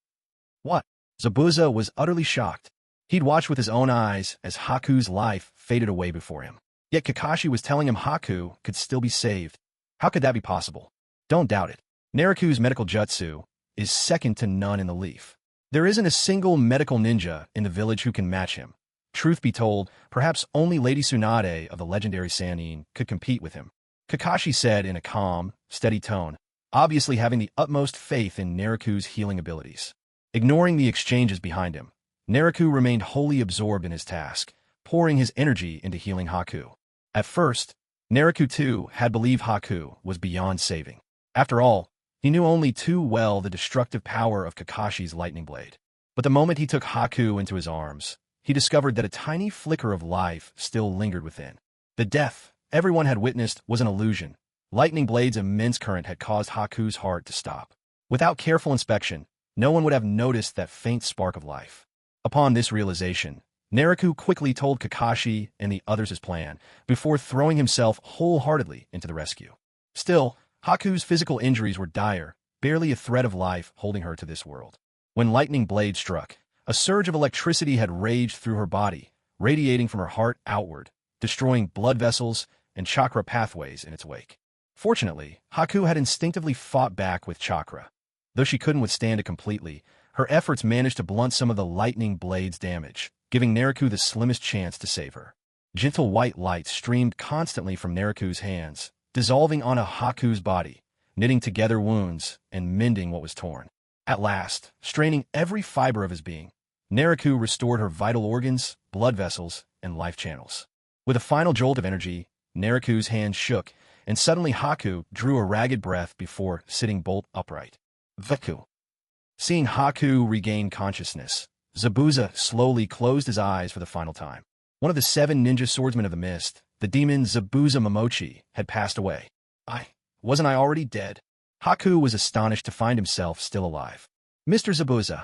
What? Zabuza was utterly shocked. He'd watched with his own eyes as Haku's life faded away before him. Yet Kakashi was telling him Haku could still be saved. How could that be possible? Don't doubt it. Nariku's medical jutsu is second to none in the Leaf. There isn't a single medical ninja in the village who can match him. Truth be told, perhaps only Lady Tsunade of the legendary Sannin could compete with him. Kakashi said in a calm, steady tone, obviously having the utmost faith in Nariku's healing abilities. Ignoring the exchanges behind him, Nariku remained wholly absorbed in his task, pouring his energy into healing Haku. At first, Nariku too had believed Haku was beyond saving. After all, he knew only too well the destructive power of Kakashi's lightning blade. But the moment he took Haku into his arms, he discovered that a tiny flicker of life still lingered within. The death everyone had witnessed was an illusion. Lightning blade's immense current had caused Haku's heart to stop. Without careful inspection, no one would have noticed that faint spark of life. Upon this realization, Nariku quickly told Kakashi and the others his plan, before throwing himself wholeheartedly into the rescue. Still, Haku's physical injuries were dire, barely a thread of life holding her to this world. When lightning blade struck, a surge of electricity had raged through her body, radiating from her heart outward, destroying blood vessels and chakra pathways in its wake. Fortunately, Haku had instinctively fought back with chakra. Though she couldn't withstand it completely, her efforts managed to blunt some of the lightning blade's damage, giving Nariku the slimmest chance to save her. Gentle white light streamed constantly from Nariku's hands, dissolving on Haku's body, knitting together wounds and mending what was torn. At last, straining every fiber of his being, Naruto restored her vital organs, blood vessels, and life channels. With a final jolt of energy, Naruto's hand shook, and suddenly Haku drew a ragged breath before sitting bolt upright. Vaku. Seeing Haku regain consciousness, Zabuza slowly closed his eyes for the final time. One of the 7 ninja swordsmen of the mist, the demon Zabuza Momochi, had passed away. Wasn't I already dead? Haku was astonished to find himself still alive. Mr. Zabuza.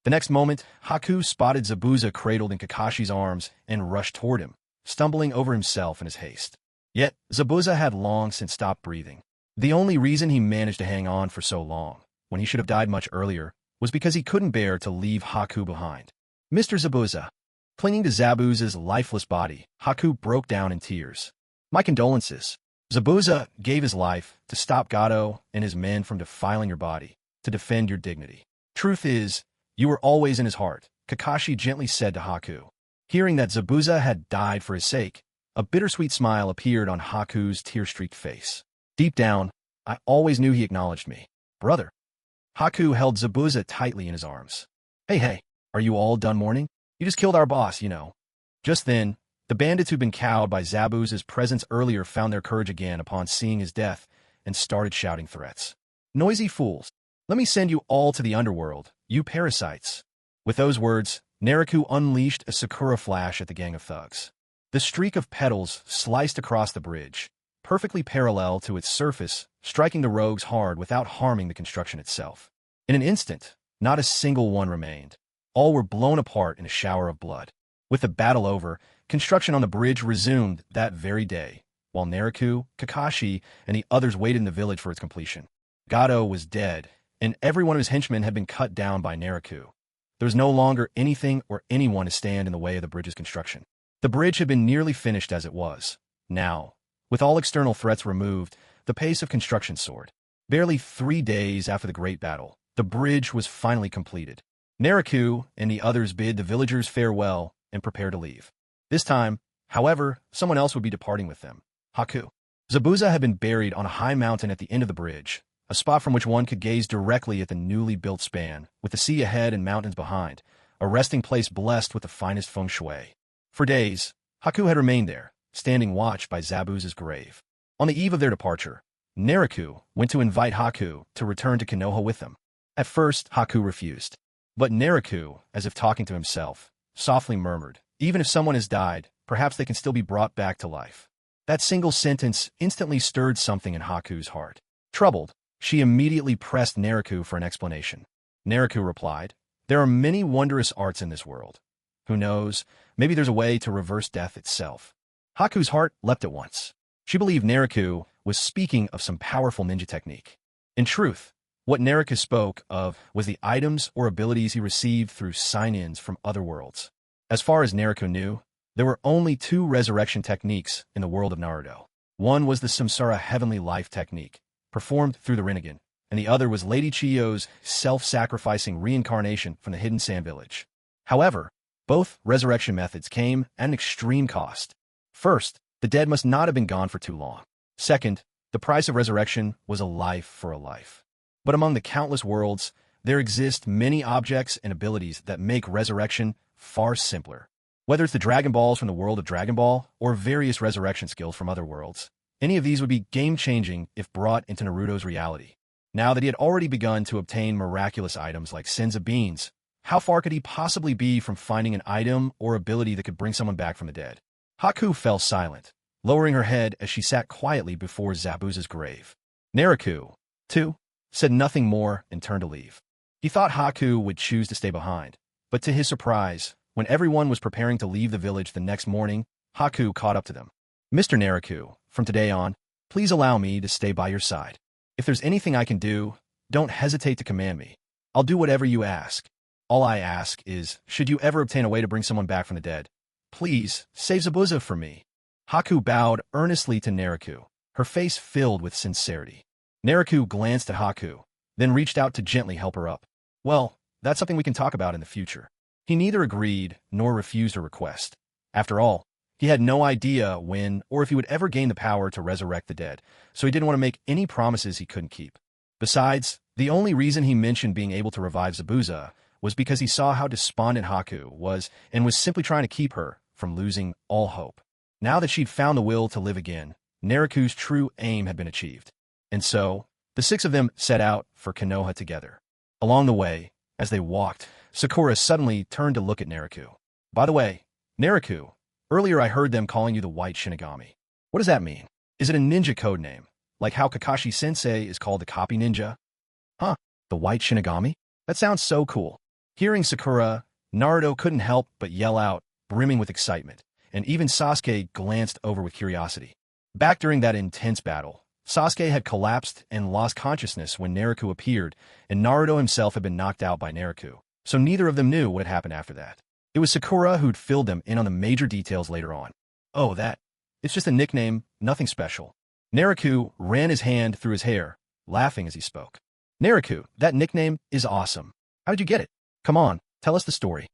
The next moment, Haku spotted Zabuza cradled in Kakashi's arms and rushed toward him, stumbling over himself in his haste. Yet, Zabuza had long since stopped breathing. The only reason he managed to hang on for so long, when he should have died much earlier, was because he couldn't bear to leave Haku behind. Mr. Zabuza. Clinging to Zabuza's lifeless body, Haku broke down in tears. My condolences. Zabuza gave his life to stop Gato and his men from defiling your body, to defend your dignity. Truth is, you were always in his heart, Kakashi gently said to Haku. Hearing that Zabuza had died for his sake, a bittersweet smile appeared on Haku's tear-streaked face. Deep down, I always knew he acknowledged me. Brother. Haku held Zabuza tightly in his arms. Hey, are you all done mourning? You just killed our boss, you know. Just then, the bandits who'd been cowed by Zabuza's presence earlier found their courage again upon seeing his death and started shouting threats. Noisy fools. Let me send you all to the underworld, you parasites. With those words, Naruto unleashed a Sakura flash at the gang of thugs. The streak of petals sliced across the bridge, perfectly parallel to its surface, striking the rogues hard without harming the construction itself. In an instant, not a single one remained. All were blown apart in a shower of blood. With the battle over, construction on the bridge resumed that very day, while Naruto, Kakashi, and the others waited in the village for its completion. Gato was dead, and every one of his henchmen had been cut down by Naruto. There was no longer anything or anyone to stand in the way of the bridge's construction. The bridge had been nearly finished as it was. Now, with all external threats removed, the pace of construction soared. Barely 3 days after the great battle, the bridge was finally completed. Naruto and the others bid the villagers farewell and prepare to leave. This time, however, someone else would be departing with them. Haku. Zabuza had been buried on a high mountain at the end of the bridge, a spot from which one could gaze directly at the newly built span, with the sea ahead and mountains behind, a resting place blessed with the finest feng shui. For days, Haku had remained there, standing watch by Zabuza's grave. On the eve of their departure, Naruto went to invite Haku to return to Konoha with them. At first, Haku refused. But Naruto, as if talking to himself, softly murmured, even if someone has died, perhaps they can still be brought back to life. That single sentence instantly stirred something in Haku's heart. Troubled, she immediately pressed Naruto for an explanation. Naruto replied, there are many wondrous arts in this world. Who knows, maybe there's a way to reverse death itself. Haku's heart leapt at once. She believed Naruto was speaking of some powerful ninja technique. In truth, what Naruto spoke of was the items or abilities he received through sign-ins from other worlds. As far as Naruto knew, there were only 2 resurrection techniques in the world of Naruto. One was the Samsara Heavenly Life technique, performed through the Rinnegan, and the other was Lady Chiyo's self-sacrificing reincarnation from the Hidden Sand Village. However, both resurrection methods came at an extreme cost. First, the dead must not have been gone for too long. Second, the price of resurrection was a life for a life. But among the countless worlds, there exist many objects and abilities that make resurrection far simpler. Whether it's the Dragon Balls from the world of Dragon Ball, or various resurrection skills from other worlds, any of these would be game-changing if brought into Naruto's reality. Now that he had already begun to obtain miraculous items like Senza Beans, how far could he possibly be from finding an item or ability that could bring someone back from the dead? Haku fell silent, lowering her head as she sat quietly before Zabuza's grave. Naruto, too, said nothing more and turned to leave. He thought Haku would choose to stay behind, but to his surprise, when everyone was preparing to leave the village the next morning, Haku caught up to them. Mr. Naruto, from today on, please allow me to stay by your side. If there's anything I can do, don't hesitate to command me. I'll do whatever you ask. All I ask is, should you ever obtain a way to bring someone back from the dead, please save Zabuza for me. Haku bowed earnestly to Naruto, her face filled with sincerity. Naruto glanced at Haku, then reached out to gently help her up. Well, that's something we can talk about in the future. He neither agreed nor refused her request. After all, he had no idea when or if he would ever gain the power to resurrect the dead, so he didn't want to make any promises he couldn't keep. Besides, the only reason he mentioned being able to revive Zabuza was because he saw how despondent Haku was and was simply trying to keep her from losing all hope. Now that she'd found the will to live again, Nariku's true aim had been achieved. And so, the six of them set out for Konoha together. Along the way, as they walked, Sakura suddenly turned to look at Nariku. By the way, Nariku, earlier I heard them calling you the White Shinigami. What does that mean? Is it a ninja code name, like how Kakashi-sensei is called the copy ninja? Huh, the White Shinigami? That sounds so cool. Hearing Sakura, Naruto couldn't help but yell out, brimming with excitement, and even Sasuke glanced over with curiosity. Back during that intense battle, Sasuke had collapsed and lost consciousness when Nariku appeared, and Naruto himself had been knocked out by Nariku, so neither of them knew what had happened after that. It was Sakura who'd filled them in on the major details later on. Oh, it's just a nickname, nothing special. Nariku ran his hand through his hair, laughing as he spoke. Nariku, that nickname is awesome. How did you get it? Come on, tell us the story.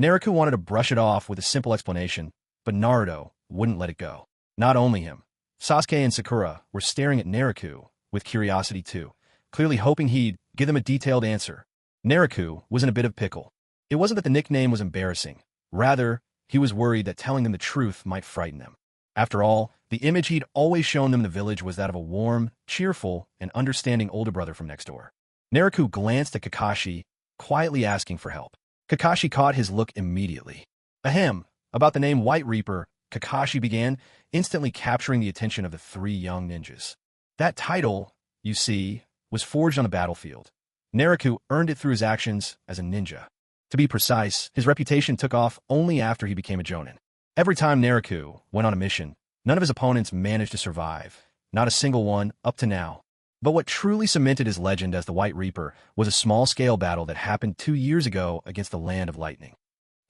Nariku wanted to brush it off with a simple explanation, but Naruto wouldn't let it go. Not only him. Sasuke and Sakura were staring at Nariku with curiosity too, clearly hoping he'd give them a detailed answer. Nariku was in a bit of pickle. It wasn't that the nickname was embarrassing. Rather, he was worried that telling them the truth might frighten them. After all, the image he'd always shown them in the village was that of a warm, cheerful, and understanding older brother from next door. Nariku glanced at Kakashi, quietly asking for help. Kakashi caught his look immediately. Ahem, about the name White Reaper, Kakashi began, instantly capturing the attention of the three young ninjas. That title, you see, was forged on a battlefield. Nariku earned it through his actions as a ninja. To be precise, his reputation took off only after he became a jonin. Every time Nariku went on a mission, none of his opponents managed to survive. Not a single one, up to now. But what truly cemented his legend as the White Reaper was a small-scale battle that happened 2 years ago against the Land of Lightning.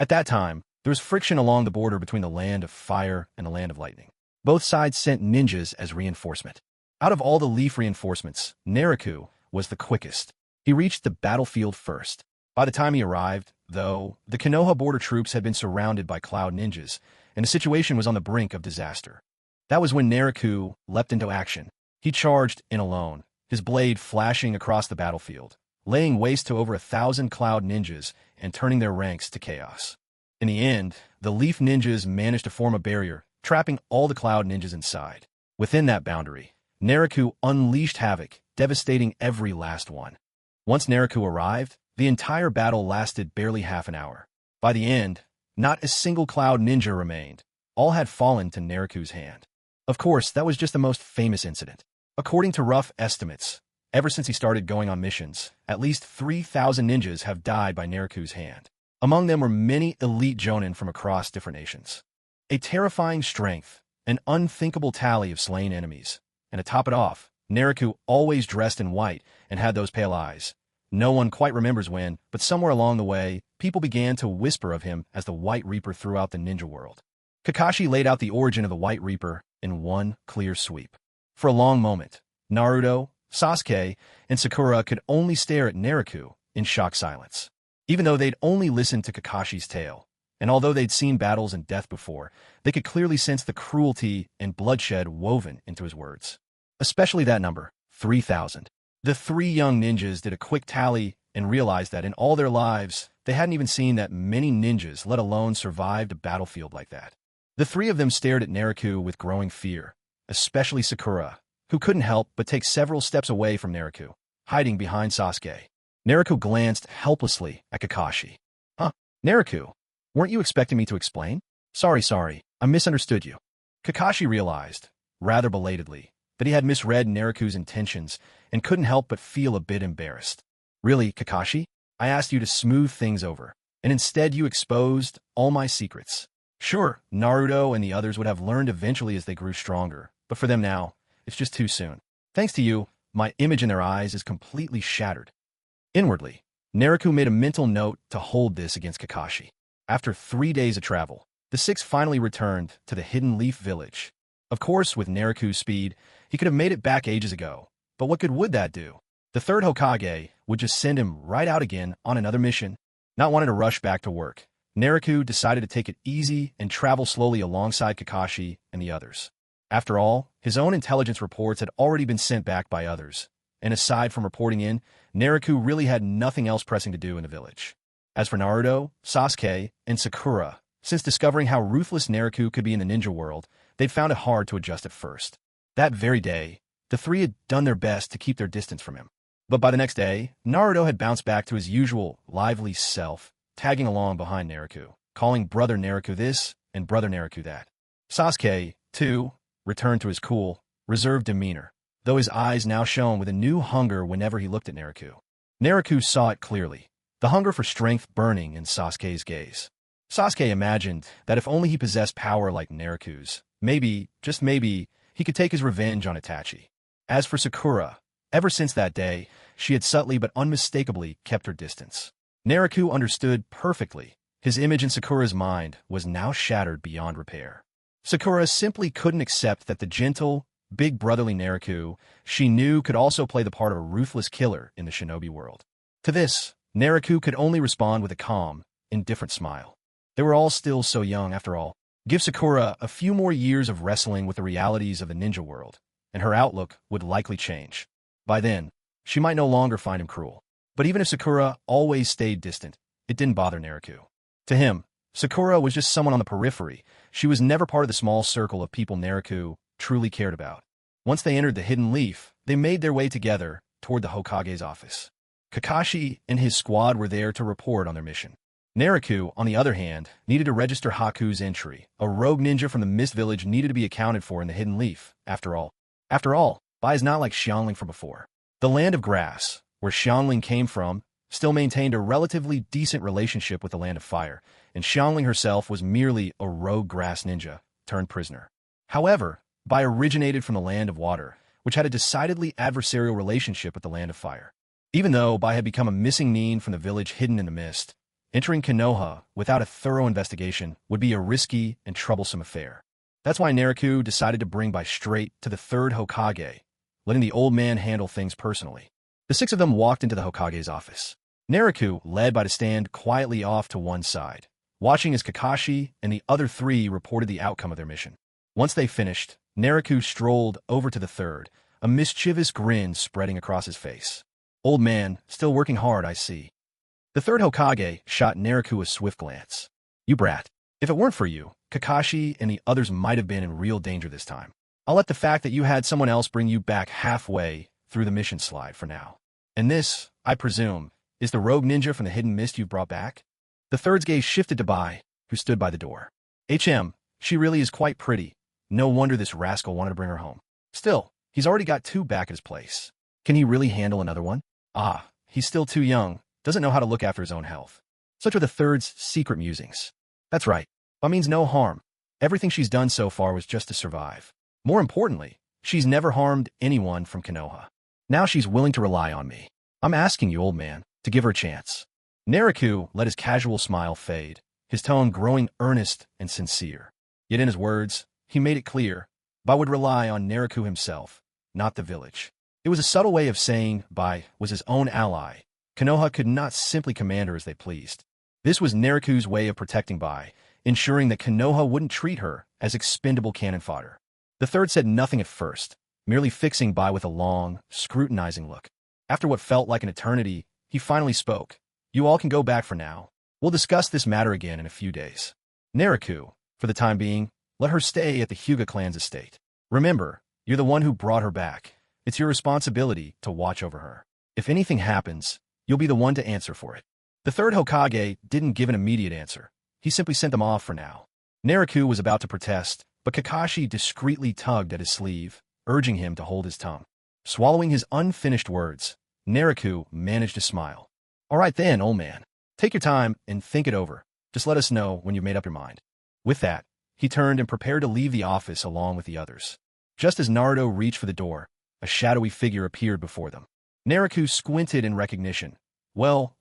At that time, there was friction along the border between the Land of Fire and the Land of Lightning. Both sides sent ninjas as reinforcement. Out of all the leaf reinforcements, Nariku was the quickest. He reached the battlefield first. By the time he arrived, though, the Konoha border troops had been surrounded by Cloud ninjas, and the situation was on the brink of disaster. That was when Nariku leapt into action. He charged in alone, his blade flashing across the battlefield, laying waste to over 1,000 Cloud ninjas and turning their ranks to chaos. In the end, the Leaf ninjas managed to form a barrier, trapping all the Cloud ninjas inside. Within that boundary, Nariku unleashed havoc, devastating every last one. Once Nariku arrived, the entire battle lasted barely half an hour. By the end, not a single Cloud ninja remained. All had fallen to Nariku's hand. Of course, that was just the most famous incident. According to rough estimates, ever since he started going on missions, at least 3,000 ninjas have died by Nariku's hand. Among them were many elite jonin from across different nations. A terrifying strength, an unthinkable tally of slain enemies. And to top it off, Nariku always dressed in white and had those pale eyes. No one quite remembers when, but somewhere along the way, people began to whisper of him as the White Reaper throughout the ninja world. Kakashi laid out the origin of the White Reaper in one clear sweep. For a long moment, Naruto, Sasuke, and Sakura could only stare at Nariku in shocked silence. Even though they'd only listened to Kakashi's tale, and although they'd seen battles and death before, they could clearly sense the cruelty and bloodshed woven into his words. Especially that number, 3,000. The three young ninjas did a quick tally and realized that in all their lives, they hadn't even seen that many ninjas, let alone survived a battlefield like that. The three of them stared at Nariku with growing fear, especially Sakura, who couldn't help but take several steps away from Nariku, hiding behind Sasuke. Nariku glanced helplessly at Kakashi. Huh? Nariku, weren't you expecting me to explain? Sorry, I misunderstood you. Kakashi realized, rather belatedly, that he had misread Nariku's intentions and couldn't help but feel a bit embarrassed. Really, Kakashi? I asked you to smooth things over, and instead you exposed all my secrets. Sure, Naruto and the others would have learned eventually as they grew stronger, but for them now, it's just too soon. Thanks to you, my image in their eyes is completely shattered. Inwardly, Nariku made a mental note to hold this against Kakashi. After 3 days of travel, the six finally returned to the Hidden Leaf Village. Of course, with Nariku's speed, he could have made it back ages ago, but what good would that do? The third Hokage would just send him right out again on another mission. Not wanting to rush back to work, Nariku decided to take it easy and travel slowly alongside Kakashi and the others. After all, his own intelligence reports had already been sent back by others, and aside from reporting in, Nariku really had nothing else pressing to do in the village. As for Naruto, Sasuke, and Sakura, since discovering how ruthless Naruto could be in the ninja world, they'd found it hard to adjust at first. That very day, the three had done their best to keep their distance from him. But by the next day, Naruto had bounced back to his usual lively self, tagging along behind Naruto, calling Brother Naruto this and Brother Naruto that. Sasuke, too, returned to his cool, reserved demeanor, though his eyes now shone with a new hunger whenever he looked at Naruto. Naruto saw it clearly, the hunger for strength burning in Sasuke's gaze. Sasuke imagined that if only he possessed power like Naruto's, maybe, just maybe, he could take his revenge on Itachi. As for Sakura, ever since that day, she had subtly but unmistakably kept her distance. Naruto understood perfectly. His image in Sakura's mind was now shattered beyond repair. Sakura simply couldn't accept that the gentle, big brotherly Naruto she knew could also play the part of a ruthless killer in the shinobi world. To this, Naruto could only respond with a calm, indifferent smile. They were all still so young after all. Give Sakura a few more years of wrestling with the realities of the ninja world, and her outlook would likely change. By then, she might no longer find him cruel. But even if Sakura always stayed distant, it didn't bother Naruto. To him, Sakura was just someone on the periphery. She was never part of the small circle of people Naruto truly cared about. Once they entered the Hidden Leaf, they made their way together toward the Hokage's office. Kakashi and his squad were there to report on their mission. Naruto, on the other hand, needed to register Haku's entry. A rogue ninja from the Mist Village needed to be accounted for in the Hidden Leaf, after all. After all, Bai is not like Xiangling from before. The Land of Grass, where Xiangling came from, still maintained a relatively decent relationship with the Land of Fire, and Xiangling herself was merely a rogue grass ninja turned prisoner. However, Bai originated from the Land of Water, which had a decidedly adversarial relationship with the Land of Fire. Even though Bai had become a missing nin from the village hidden in the mist, entering Konoha without a thorough investigation would be a risky and troublesome affair. That's why Naruto decided to bring Bai straight to the third Hokage, letting the old man handle things personally. The six of them walked into the Hokage's office. Naruto led Bai to stand quietly off to one side, watching as Kakashi and the other three reported the outcome of their mission. Once they finished, Naruto strolled over to the third, a mischievous grin spreading across his face. Old man, still working hard, I see. The third Hokage shot Naruto a swift glance. You brat. If it weren't for you, Kakashi and the others might have been in real danger this time. I'll let the fact that you had someone else bring you back halfway through the mission slide for now. And this, I presume, is the rogue ninja from the hidden mist you've brought back? The third's gaze shifted to Bai, who stood by the door. She really is quite pretty. No wonder this rascal wanted to bring her home. Still, he's already got two back at his place. Can he really handle another one? Ah, he's still too young, doesn't know how to look after his own health. Such are the third's secret musings. That's right. Bai means no harm. Everything she's done so far was just to survive. More importantly, she's never harmed anyone from Konoha. Now she's willing to rely on me. I'm asking you, old man, to give her a chance. Naruto let his casual smile fade, his tone growing earnest and sincere. Yet in his words, he made it clear, Bai would rely on Naruto himself, not the village. It was a subtle way of saying Bai was his own ally. Konoha could not simply command her as they pleased. This was Naruto's way of protecting Bai, ensuring that Konoha wouldn't treat her as expendable cannon fodder. The third said nothing at first, merely fixing Bai with a long, scrutinizing look. After what felt like an eternity, he finally spoke. You all can go back for now. We'll discuss this matter again in a few days. Naruto, for the time being, let her stay at the Hyuga clan's estate. Remember, you're the one who brought her back. It's your responsibility to watch over her. If anything happens, you'll be the one to answer for it. The third Hokage didn't give an immediate answer. He simply sent them off for now. Naruto was about to protest, but Kakashi discreetly tugged at his sleeve, urging him to hold his tongue. Swallowing his unfinished words, Naruto managed to smile. All right then, old man. Take your time and think it over. Just let us know when you've made up your mind. With that, he turned and prepared to leave the office along with the others. Just as Naruto reached for the door, a shadowy figure appeared before them. Naruto squinted in recognition. Well,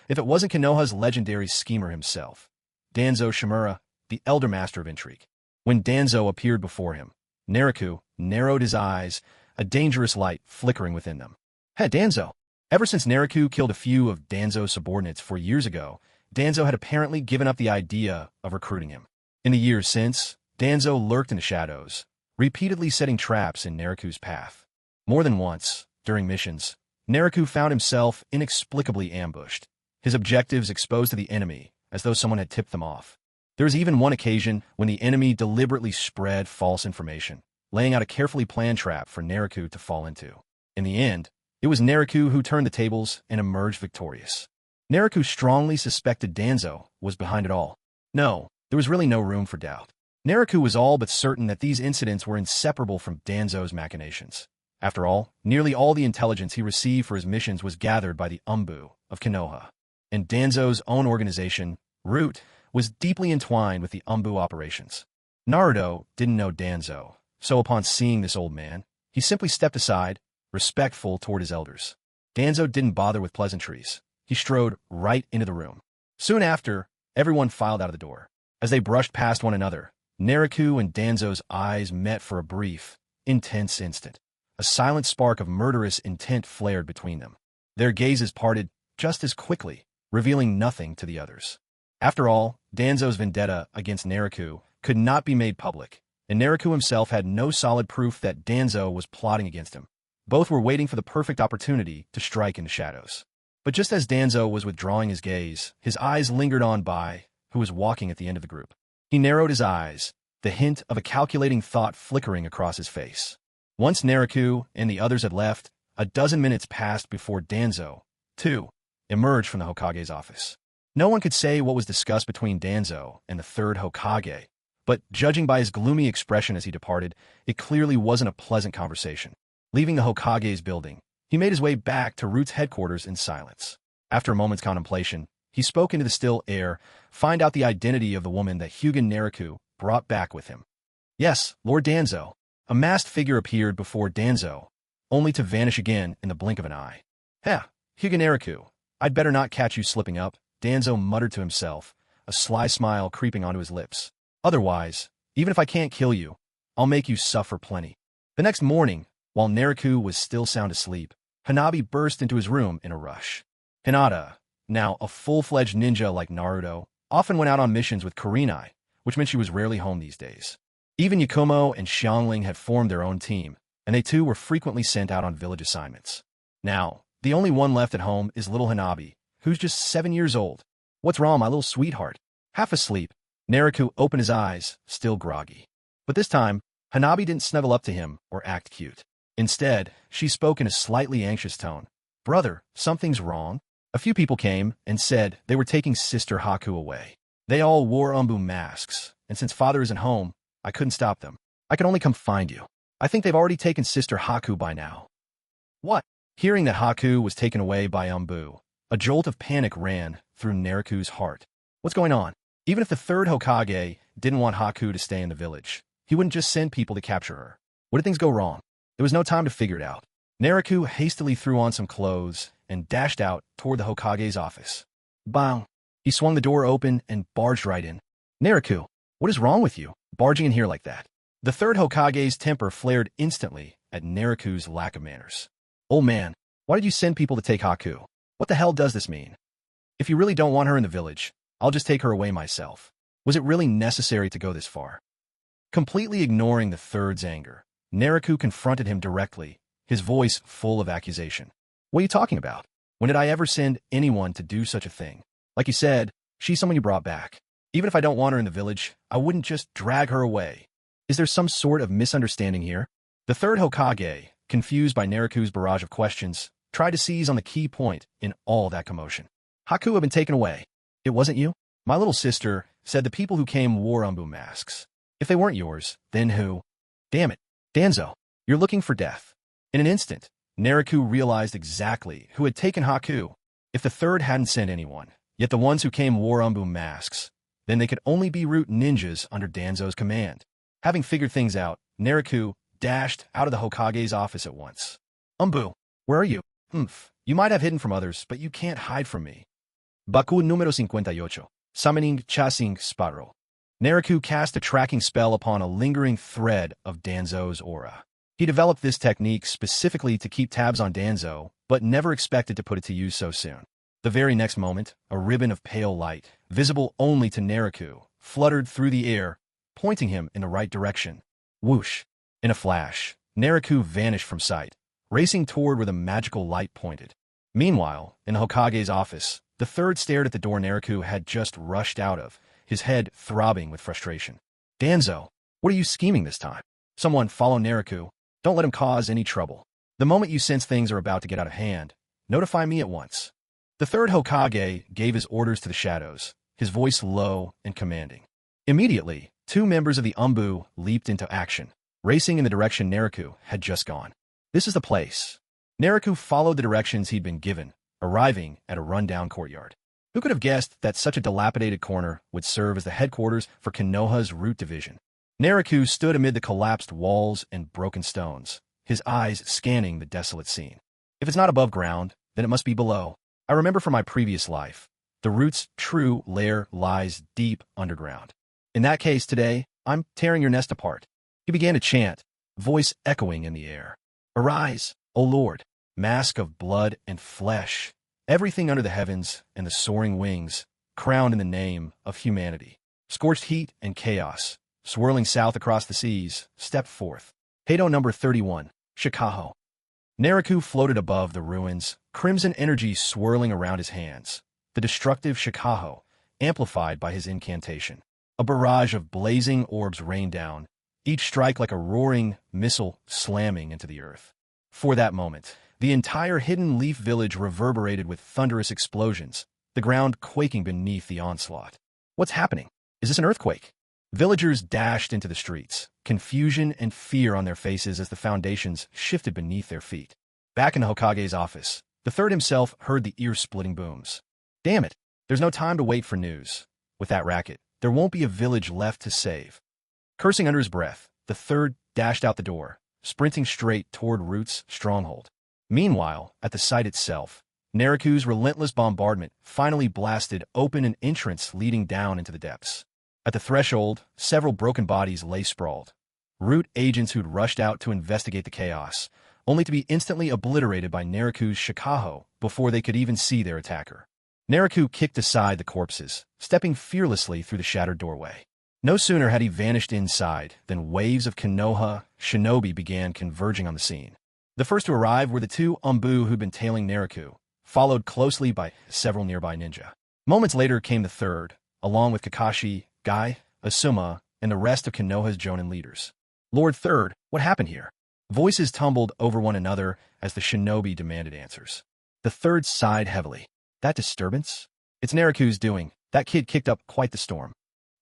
if it wasn't Konoha's legendary schemer himself, Danzo Shimura, the elder master of intrigue. When Danzo appeared before him, Naruto narrowed his eyes, a dangerous light flickering within them. Hey, Danzo! Ever since Naruto killed a few of Danzo's subordinates 4 years ago, Danzo had apparently given up the idea of recruiting him. In the years since, Danzo lurked in the shadows, repeatedly setting traps in Naruto's path. More than once, during missions, Naruto found himself inexplicably ambushed, his objectives exposed to the enemy, as though someone had tipped them off. There was even one occasion when the enemy deliberately spread false information, laying out a carefully planned trap for Naruto to fall into. In the end, it was Naruto who turned the tables and emerged victorious. Naruto strongly suspected Danzo was behind it all. No, there was really no room for doubt. Naruto was all but certain that these incidents were inseparable from Danzo's machinations. After all, nearly all the intelligence he received for his missions was gathered by the Umbu of Konoha. And Danzo's own organization, Root, was deeply entwined with the Umbu operations. Naruto didn't know Danzo, so upon seeing this old man, he simply stepped aside, respectful toward his elders. Danzo didn't bother with pleasantries. He strode right into the room. Soon after, everyone filed out of the door. As they brushed past one another, Naruto and Danzo's eyes met for a brief, intense instant. A silent spark of murderous intent flared between them. Their gazes parted just as quickly, revealing nothing to the others. After all, Danzo's vendetta against Naruto could not be made public, and Naruto himself had no solid proof that Danzo was plotting against him. Both were waiting for the perfect opportunity to strike in the shadows. But just as Danzo was withdrawing his gaze, his eyes lingered on Bai, who was walking at the end of the group. He narrowed his eyes, the hint of a calculating thought flickering across his face. Once Naruto and the others had left, a dozen minutes passed before Danzo, too, emerged from the Hokage's office. No one could say what was discussed between Danzo and the third Hokage, but judging by his gloomy expression as he departed, it clearly wasn't a pleasant conversation. Leaving the Hokage's building, he made his way back to Root's headquarters in silence. After a moment's contemplation, he spoke into the still air, find out the identity of the woman that Hyuga Naruto brought back with him. Yes, Lord Danzo. A masked figure appeared before Danzo, only to vanish again in the blink of an eye. Heh, Hyuga Naruto, I'd better not catch you slipping up, Danzo muttered to himself, a sly smile creeping onto his lips. Otherwise, even if I can't kill you, I'll make you suffer plenty. The next morning, while Naruto was still sound asleep, Hanabi burst into his room in a rush. Hinata, now a full-fledged ninja like Naruto, often went out on missions with Kurenai, which meant she was rarely home these days. Even Yakumo and Xiangling had formed their own team, and they too were frequently sent out on village assignments. Now, the only one left at home is little Hanabi, who's just 7 years old. What's wrong, my little sweetheart? Half asleep, Naruto opened his eyes, still groggy. But this time, Hanabi didn't snuggle up to him or act cute. Instead, she spoke in a slightly anxious tone. Brother, something's wrong. A few people came and said they were taking Sister Haku away. They all wore Umbu masks, and since father isn't home, I couldn't stop them. I could only come find you. I think they've already taken Sister Haku by now. What? Hearing that Haku was taken away by Umbu, a jolt of panic ran through Naruto's heart. What's going on? Even if the third Hokage didn't want Haku to stay in the village, he wouldn't just send people to capture her. What did things go wrong? There was no time to figure it out. Naruto hastily threw on some clothes and dashed out toward the Hokage's office. Bang! He swung the door open and barged right in. Naruto, what is wrong with you, barging in here like that? The third Hokage's temper flared instantly at Naruto's lack of manners. Old man, why did you send people to take Haku? What the hell does this mean? If you really don't want her in the village, I'll just take her away myself. Was it really necessary to go this far? Completely ignoring the third's anger, Naruto confronted him directly, his voice full of accusation. What are you talking about? When did I ever send anyone to do such a thing? Like you said, she's someone you brought back. Even if I don't want her in the village, I wouldn't just drag her away. Is there some sort of misunderstanding here? The third Hokage, confused by Naruto's barrage of questions, tried to seize on the key point in all that commotion. Haku had been taken away. It wasn't you? My little sister said the people who came wore Umbu masks. If they weren't yours, then who? Damn it. Danzo, you're looking for death. In an instant, Naruto realized exactly who had taken Haku. If the third hadn't sent anyone, yet the ones who came wore Umbu masks, then they could only be root ninjas under Danzo's command. Having figured things out, Naruto dashed out of the Hokage's office at once. Umbu, where are you? You might have hidden from others, but you can't hide from me. Baku número 58. Summoning Chasing Sparrow. Naruto cast a tracking spell upon a lingering thread of Danzo's aura. He developed this technique specifically to keep tabs on Danzo, but never expected to put it to use so soon. The very next moment, a ribbon of pale light, visible only to Naruto, fluttered through the air, pointing him in the right direction. Whoosh! In a flash, Naruto vanished from sight, racing toward where the magical light pointed. Meanwhile, in the Hokage's office, The third stared at the door Naruto had just rushed out of, his head throbbing with frustration. Danzo, what are you scheming this time? Someone follow Naruto. Don't let him cause any trouble. The moment you sense things are about to get out of hand, notify me at once. The third Hokage gave his orders to the shadows, his voice low and commanding. Immediately, two members of the Umbu leaped into action, racing in the direction Naruto had just gone. This is the place. Naruto followed the directions he'd been given, arriving at a rundown courtyard. Who could have guessed that such a dilapidated corner would serve as the headquarters for Konoha's Root Division? Naruto stood amid the collapsed walls and broken stones, his eyes scanning the desolate scene. If it's not above ground, then it must be below. I remember from my previous life, the Root's true lair lies deep underground. In that case today, I'm tearing your nest apart. He began to chant, voice echoing in the air. Arise, O Lord, mask of blood and flesh, everything under the heavens and the soaring wings, crowned in the name of humanity. Scorched heat and chaos, swirling south across the seas, stepped forth. Hado number 31, Shikaho. Naruto floated above the ruins, crimson energy swirling around his hands. The destructive Shikaho, amplified by his incantation. A barrage of blazing orbs rained down, each strike like a roaring missile slamming into the earth. For that moment, the entire Hidden Leaf village reverberated with thunderous explosions, the ground quaking beneath the onslaught. What's happening? Is this an earthquake? Villagers dashed into the streets, confusion and fear on their faces as the foundations shifted beneath their feet. Back in the Hokage's office, the third himself heard the ear-splitting booms. Damn it, there's no time to wait for news. With that racket, there won't be a village left to save. Cursing under his breath, the third dashed out the door, sprinting straight toward Root's stronghold. Meanwhile, at the site itself, Naruto's relentless bombardment finally blasted open an entrance leading down into the depths. At the threshold, several broken bodies lay sprawled. Root agents who'd rushed out to investigate the chaos, only to be instantly obliterated by Naruto's Shikaho before they could even see their attacker. Naruto kicked aside the corpses, stepping fearlessly through the shattered doorway. No sooner had he vanished inside than waves of Konoha shinobi began converging on the scene. The first to arrive were the two Umbu who'd been tailing Naruto, followed closely by several nearby ninja. Moments later came the third, along with Kakashi, Guy, Asuma, and the rest of Konoha's Jonin leaders. Lord Third, what happened here? Voices tumbled over one another as the shinobi demanded answers. The third sighed heavily. That disturbance? It's Naruto's doing. That kid kicked up quite the storm.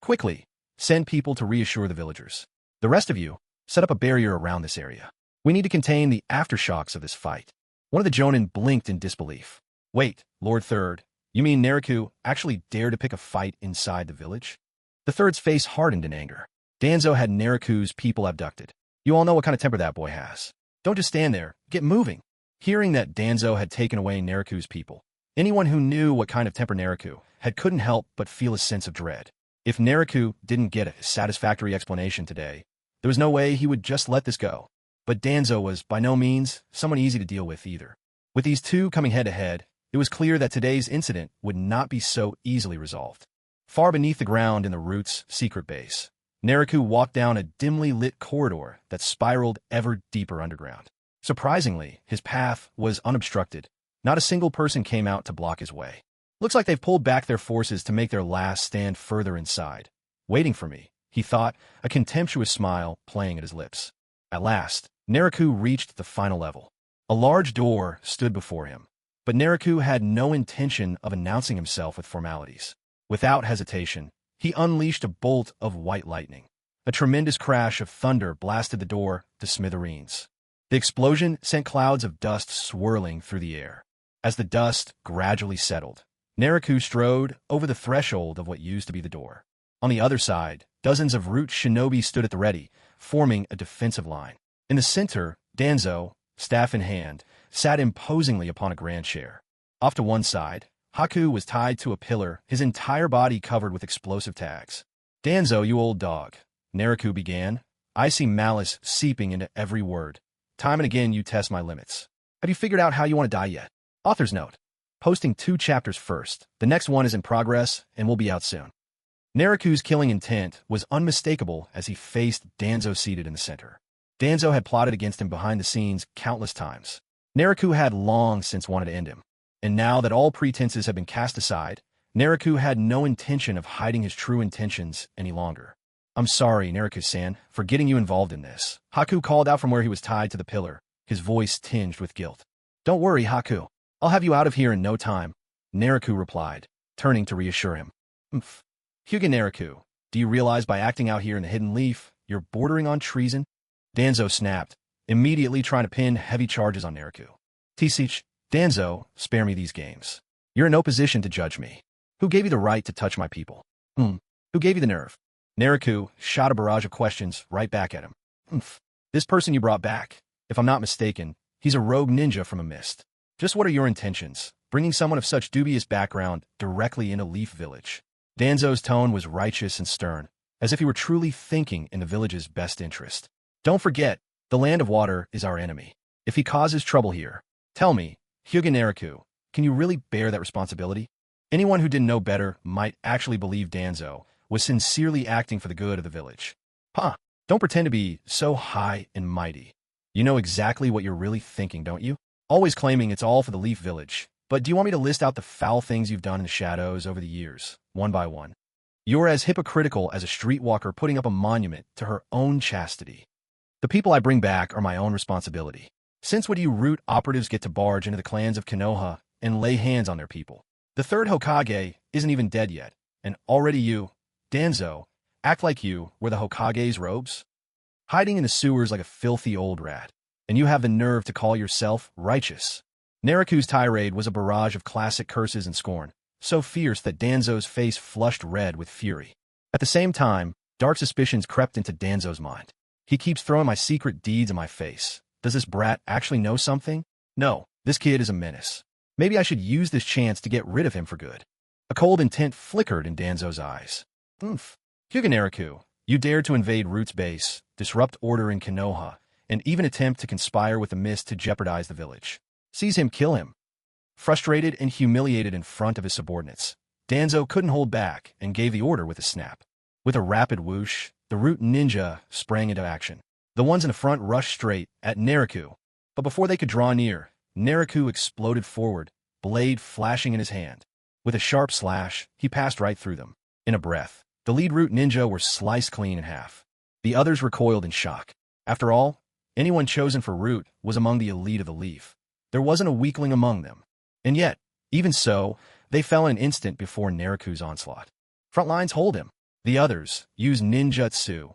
Quickly, send people to reassure the villagers. The rest of you, set up a barrier around this area. We need to contain the aftershocks of this fight. One of the Jonin blinked in disbelief. Wait, Lord Third, you mean Naruto actually dared to pick a fight inside the village? The third's face hardened in anger. Danzo had Naruto's people abducted. You all know what kind of temper that boy has. Don't just stand there. Get moving. Hearing that Danzo had taken away Naruto's people, anyone who knew what kind of temper Naruto had couldn't help but feel a sense of dread. If Naruto didn't get a satisfactory explanation today, there was no way he would just let this go. But Danzo was by no means someone easy to deal with either. With these two coming head-to-head, it was clear that today's incident would not be so easily resolved. Far beneath the ground in the Root's secret base, Naruto walked down a dimly lit corridor that spiraled ever deeper underground. Surprisingly, his path was unobstructed. Not a single person came out to block his way. Looks like they've pulled back their forces to make their last stand further inside. Waiting for me, he thought, a contemptuous smile playing at his lips. At last, Naruto reached the final level. A large door stood before him, but Naruto had no intention of announcing himself with formalities. Without hesitation, he unleashed a bolt of white lightning. A tremendous crash of thunder blasted the door to smithereens. The explosion sent clouds of dust swirling through the air. As the dust gradually settled, Naruto strode over the threshold of what used to be the door. On the other side, dozens of Root shinobi stood at the ready, forming a defensive line. In the center, Danzo, staff in hand, sat imposingly upon a grand chair. Off to one side, Haku was tied to a pillar, his entire body covered with explosive tags. Danzo, you old dog, Naruto began. I see malice seeping into every word. Time and again you test my limits. Have you figured out how you want to die yet? Author's note. Posting 2 chapters first. The next one is in progress and will be out soon. Naruto's killing intent was unmistakable as he faced Danzo seated in the center. Danzo had plotted against him behind the scenes countless times. Naruto had long since wanted to end him. And now that all pretenses had been cast aside, Naruto had no intention of hiding his true intentions any longer. "I'm sorry, Naruto-san, for getting you involved in this," Haku called out from where he was tied to the pillar, his voice tinged with guilt. "Don't worry, Haku. I'll have you out of here in no time," Naruto replied, turning to reassure him. "Huge Naruto, do you realize by acting out here in the Hidden Leaf, you're bordering on treason?" Danzo snapped, immediately trying to pin heavy charges on Naruto. "Tisich, Danzo, spare me these games. You're in no position to judge me. Who gave you the right to touch my people? Who gave you the nerve?" Naruto shot a barrage of questions right back at him. "This person you brought back, if I'm not mistaken, he's a rogue ninja from a mist. Just what are your intentions, bringing someone of such dubious background directly into Leaf Village?" Danzo's tone was righteous and stern, as if he were truly thinking in the village's best interest. "Don't forget, the Land of Water is our enemy. If he causes trouble here, tell me, Hyuga Naruto, can you really bear that responsibility?" Anyone who didn't know better might actually believe Danzo was sincerely acting for the good of the village. Don't pretend to be so high and mighty. You know exactly what you're really thinking, don't you? Always claiming it's all for the Leaf Village. But do you want me to list out the foul things you've done in the shadows over the years, one by one? You're as hypocritical as a streetwalker putting up a monument to her own chastity. The people I bring back are my own responsibility. Since when do you root operatives get to barge into the clans of Konoha and lay hands on their people? The third Hokage isn't even dead yet, and already you, Danzo, act like you were the Hokage's robes? Hiding in the sewers like a filthy old rat, and you have the nerve to call yourself righteous. Naruto's tirade was a barrage of classic curses and scorn, so fierce that Danzo's face flushed red with fury. At the same time, dark suspicions crept into Danzo's mind. He keeps throwing my secret deeds in my face. Does this brat actually know something? No, this kid is a menace. Maybe I should use this chance to get rid of him for good. A cold intent flickered in Danzo's eyes. Hyuga Naruto, you dared to invade Root's base, disrupt order in Konoha, and even attempt to conspire with the Mist to jeopardize the village. Seize him, kill him. Frustrated and humiliated in front of his subordinates, Danzo couldn't hold back and gave the order with a snap. With a rapid whoosh, the Root ninja sprang into action. The ones in the front rushed straight at Naruto, but before they could draw near, Naruto exploded forward, blade flashing in his hand. With a sharp slash, he passed right through them. In a breath, the lead Root ninja were sliced clean in half. The others recoiled in shock. After all, anyone chosen for Root was among the elite of the Leaf. There wasn't a weakling among them. And yet, even so, they fell in an instant before Naruto's onslaught. Front lines hold him. The others use ninjutsu.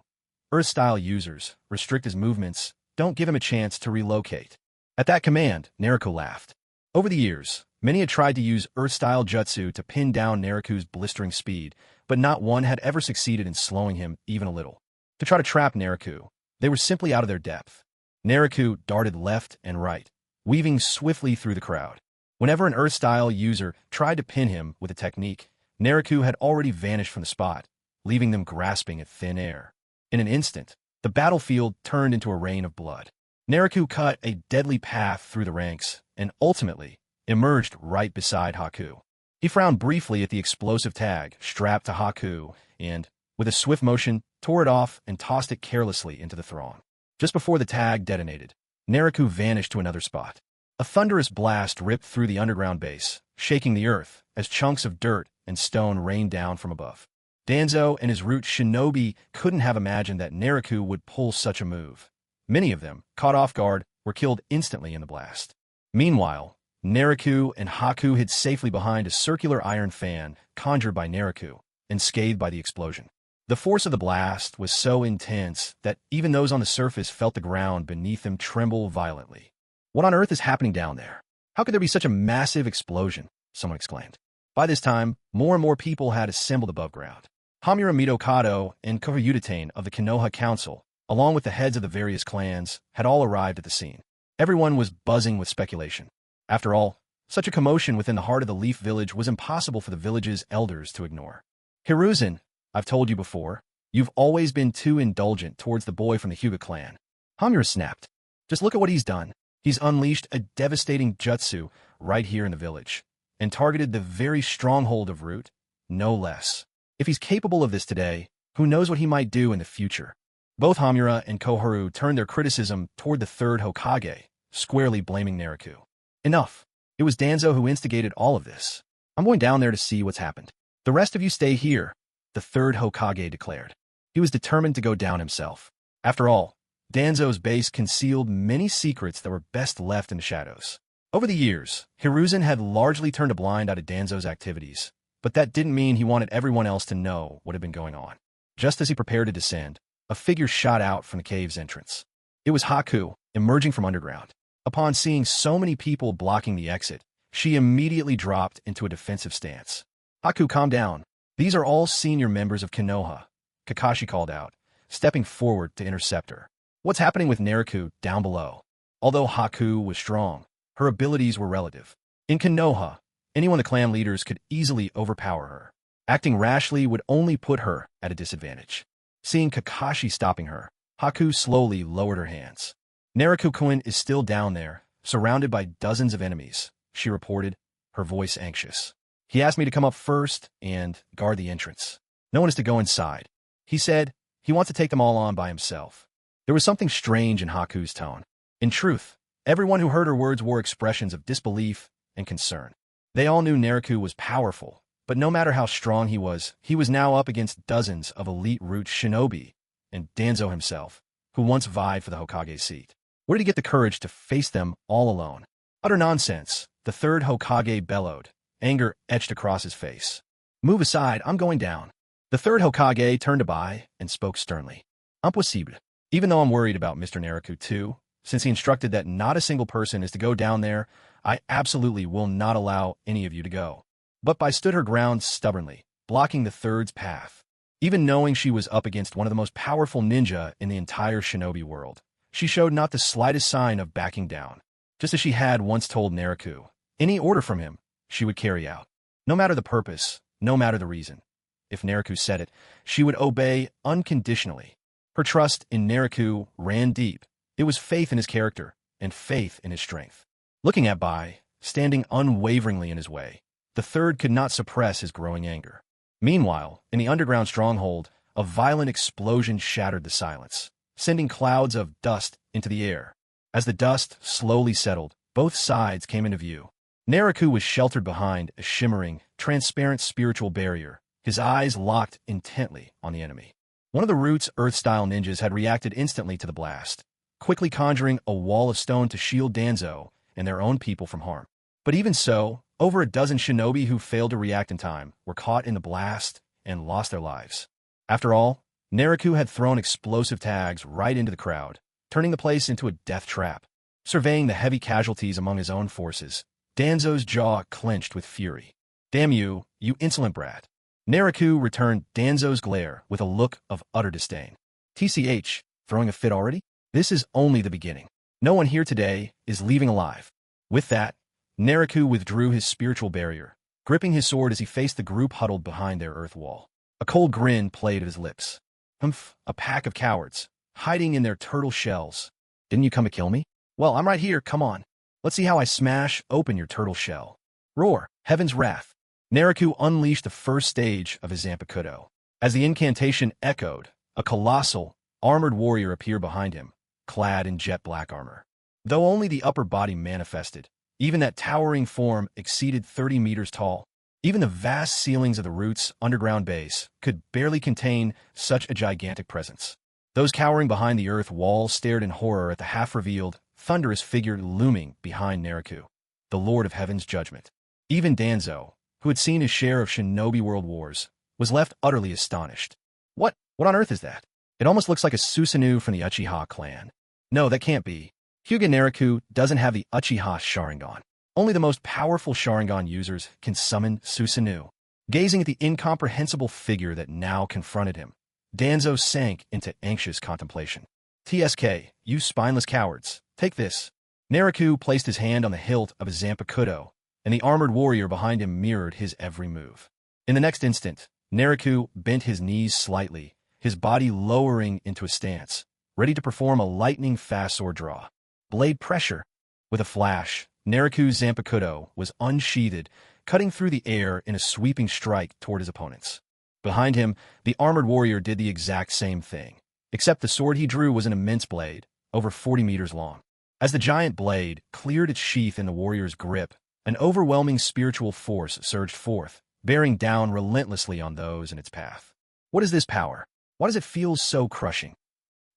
Earth-style users restrict his movements, don't give him a chance to relocate. At that command, Naruto laughed. Over the years, many had tried to use Earth-style jutsu to pin down Naruto's blistering speed, but not one had ever succeeded in slowing him even a little. To try to trap Naruto, they were simply out of their depth. Naruto darted left and right, weaving swiftly through the crowd. Whenever an Earth-style user tried to pin him with a technique, Naruto had already vanished from the spot, leaving them grasping at thin air. In an instant, the battlefield turned into a rain of blood. Naruto cut a deadly path through the ranks and ultimately emerged right beside Haku. He frowned briefly at the explosive tag strapped to Haku and, with a swift motion, tore it off and tossed it carelessly into the throng. Just before the tag detonated, Naruto vanished to another spot. A thunderous blast ripped through the underground base, shaking the earth as chunks of dirt and stone rained down from above. Danzo and his Root shinobi couldn't have imagined that Naruto would pull such a move. Many of them, caught off guard, were killed instantly in the blast. Meanwhile, Naruto and Haku hid safely behind a circular iron fan conjured by Naruto and scathed by the explosion. The force of the blast was so intense that even those on the surface felt the ground beneath them tremble violently. "What on earth is happening down there? How could there be such a massive explosion?" someone exclaimed. By this time, more and more people had assembled above ground. Hamura Mitokado and Koryudatane of the Konoha Council, along with the heads of the various clans, had all arrived at the scene. Everyone was buzzing with speculation. After all, such a commotion within the heart of the Leaf Village was impossible for the village's elders to ignore. "Hiruzen, I've told you before, you've always been too indulgent towards the boy from the Hyuga clan." Hamura snapped. "Just look at what he's done. He's unleashed a devastating jutsu right here in the village, and targeted the very stronghold of Root, no less. If he's capable of this today, who knows what he might do in the future?" Both Hamura and Koharu turned their criticism toward the third Hokage, squarely blaming Naruto. "Enough. It was Danzo who instigated all of this. I'm going down there to see what's happened. The rest of you stay here, the third Hokage declared. He was determined to go down himself. After all, Danzo's base concealed many secrets that were best left in the shadows. Over the years, Hiruzen had largely turned a blind eye to Danzo's activities, but that didn't mean he wanted everyone else to know what had been going on. Just as he prepared to descend, a figure shot out from the cave's entrance. It was Haku, emerging from underground. Upon seeing so many people blocking the exit, she immediately dropped into a defensive stance. Haku, calm down. These are all senior members of Konoha, Kakashi called out, stepping forward to intercept her. What's happening with Naruto down below? Although Haku was strong, her abilities were relative. In Konoha, anyone the clan leaders could easily overpower her. Acting rashly would only put her at a disadvantage. Seeing Kakashi stopping her, Haku slowly lowered her hands. Naruto-kun is still down there, surrounded by dozens of enemies, she reported, her voice anxious. He asked me to come up first and guard the entrance. No one is to go inside. He said he wants to take them all on by himself. There was something strange in Haku's tone. In truth, everyone who heard her words wore expressions of disbelief and concern. They all knew Naruto was powerful, but no matter how strong he was now up against dozens of elite root shinobi and Danzo himself, who once vied for the Hokage seat. Where did he get the courage to face them all alone? Utter nonsense, the third Hokage bellowed, anger etched across his face. Move aside, I'm going down. The third Hokage turned to Bai and spoke sternly. Impossible. Even though I'm worried about Mr. Naruto too, since he instructed that not a single person is to go down there, I absolutely will not allow any of you to go. But Bai stood her ground stubbornly, blocking the third's path. Even knowing she was up against one of the most powerful ninja in the entire shinobi world, she showed not the slightest sign of backing down. Just as she had once told Naruto, any order from him, she would carry out. No matter the purpose, no matter the reason. If Naruto said it, she would obey unconditionally. Her trust in Naruto ran deep. It was faith in his character and faith in his strength. Looking at Bai, standing unwaveringly in his way, the third could not suppress his growing anger. Meanwhile, in the underground stronghold, a violent explosion shattered the silence, sending clouds of dust into the air. As the dust slowly settled, both sides came into view. Naruto was sheltered behind a shimmering, transparent spiritual barrier, his eyes locked intently on the enemy. One of the Root's Earth-style ninjas had reacted instantly to the blast, quickly conjuring a wall of stone to shield Danzo and their own people from harm. But even so, over a dozen shinobi who failed to react in time were caught in the blast and lost their lives. After all, Naruto had thrown explosive tags right into the crowd, turning the place into a death trap. Surveying the heavy casualties among his own forces, Danzo's jaw clenched with fury. Damn you, you insolent brat. Naruto returned Danzo's glare with a look of utter disdain. TCH, throwing a fit already? This is only the beginning. No one here today is leaving alive. With that, Naruto withdrew his spiritual barrier, gripping his sword as he faced the group huddled behind their earth wall. A cold grin played at his lips. Humph, a pack of cowards, hiding in their turtle shells. Didn't you come to kill me? Well, I'm right here, come on. Let's see how I smash open your turtle shell. Roar, heaven's wrath. Naruto unleashed the first stage of his Zampakudo. As the incantation echoed, a colossal, armored warrior appeared behind him, clad in jet black armor. Though only the upper body manifested, even that towering form exceeded 30 meters tall. Even the vast ceilings of the Root's underground base could barely contain such a gigantic presence. Those cowering behind the earth wall stared in horror at the half-revealed, thunderous figure looming behind Naruto, the Lord of Heaven's judgment. Even Danzo, who had seen his share of shinobi world wars, was left utterly astonished. What on earth is that? It almost looks like a Susanoo from the Uchiha clan. No, that can't be. Hyuga Naruto doesn't have the Uchiha Sharingan. Only the most powerful Sharingan users can summon Susanoo. Gazing at the incomprehensible figure that now confronted him, Danzo sank into anxious contemplation. TSK, you spineless cowards, take this. Naruto placed his hand on the hilt of his Zampakudo, and the armored warrior behind him mirrored his every move. In the next instant, Naruto bent his knees slightly, his body lowering into a stance, ready to perform a lightning-fast sword draw. Blade pressure. With a flash, Naruto's Zampakudo was unsheathed, cutting through the air in a sweeping strike toward his opponents. Behind him, the armored warrior did the exact same thing, except the sword he drew was an immense blade, over 40 meters long. As the giant blade cleared its sheath in the warrior's grip, An overwhelming spiritual force surged forth, bearing down relentlessly on those in its path. What is this power? Why does it feel so crushing?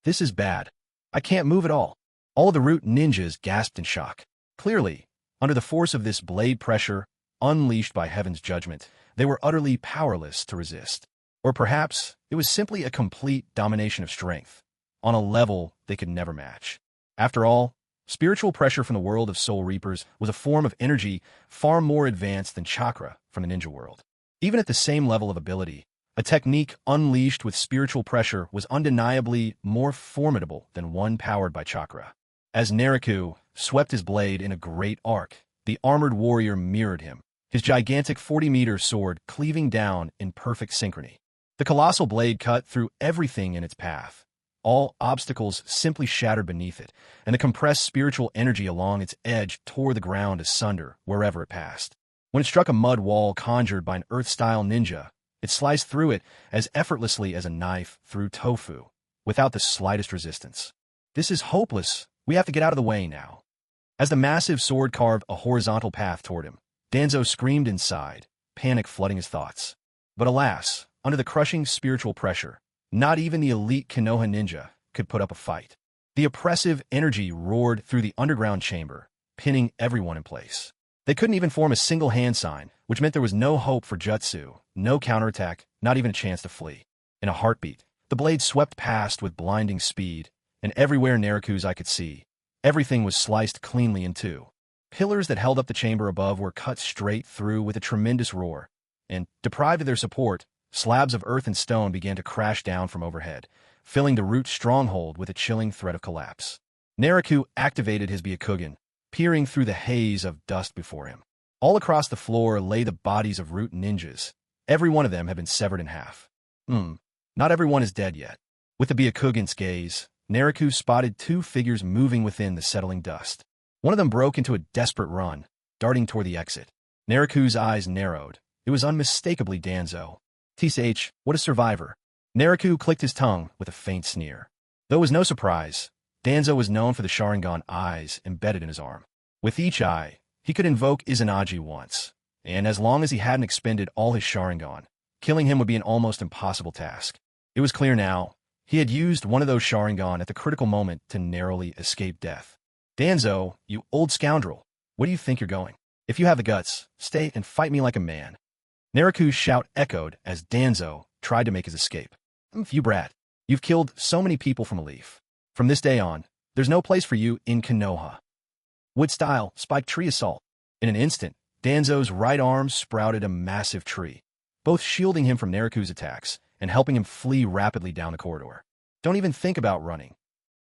This is bad. I can't move at all. All of the root ninjas gasped in shock. Clearly, under the force of this blade pressure, unleashed by heaven's judgment, they were utterly powerless to resist. Or perhaps it was simply a complete domination of strength, on a level they could never match. After all, spiritual pressure from the world of soul reapers was a form of energy far more advanced than chakra from the ninja world. Even at the same level of ability, a technique unleashed with spiritual pressure was undeniably more formidable than one powered by chakra. As Naruto swept his blade in a great arc, the armored warrior mirrored him, his gigantic 40-meter sword cleaving down in perfect synchrony. The colossal blade cut through everything in its path. All obstacles simply shattered beneath it, and the compressed spiritual energy along its edge tore the ground asunder wherever it passed. When it struck a mud wall conjured by an earth-style ninja, it sliced through it as effortlessly as a knife through tofu, without the slightest resistance. This is hopeless. We have to get out of the way now. As the massive sword carved a horizontal path toward him, Danzo screamed inside, panic flooding his thoughts. But alas, under the crushing spiritual pressure, not even the elite Konoha ninja could put up a fight. The oppressive energy roared through the underground chamber, pinning everyone in place. They couldn't even form a single hand sign, which meant there was no hope for jutsu, no counterattack, not even a chance to flee. In a heartbeat, the blade swept past with blinding speed, and everywhere Naruto's eye could see, everything was sliced cleanly in two. Pillars that held up the chamber above were cut straight through with a tremendous roar, and, deprived of their support, slabs of earth and stone began to crash down from overhead, filling the root stronghold with a chilling threat of collapse. Naruto activated his Byakugan, peering through the haze of dust before him. All across the floor lay the bodies of root ninjas. Every one of them had been severed in half. Not everyone is dead yet. With the Byakugan's gaze, Naruto spotted two figures moving within the settling dust. One of them broke into a desperate run, darting toward the exit. Naruto's eyes narrowed. It was unmistakably Danzo. "TCH, what a survivor." Naruto clicked his tongue with a faint sneer. Though it was no surprise, Danzo was known for the Sharingan eyes embedded in his arm. With each eye, he could invoke Izanagi once, and as long as he hadn't expended all his Sharingan, killing him would be an almost impossible task. It was clear now, he had used one of those Sharingan at the critical moment to narrowly escape death. "Danzo, you old scoundrel, where do you think you're going? If you have the guts, stay and fight me like a man." Naruto's shout echoed as Danzo tried to make his escape. "You brat, you've killed so many people from a leaf. From this day on, there's no place for you in Konoha." Wood-style spike tree assault. In an instant, Danzo's right arm sprouted a massive tree, both shielding him from Naruto's attacks and helping him flee rapidly down the corridor. "Don't even think about running.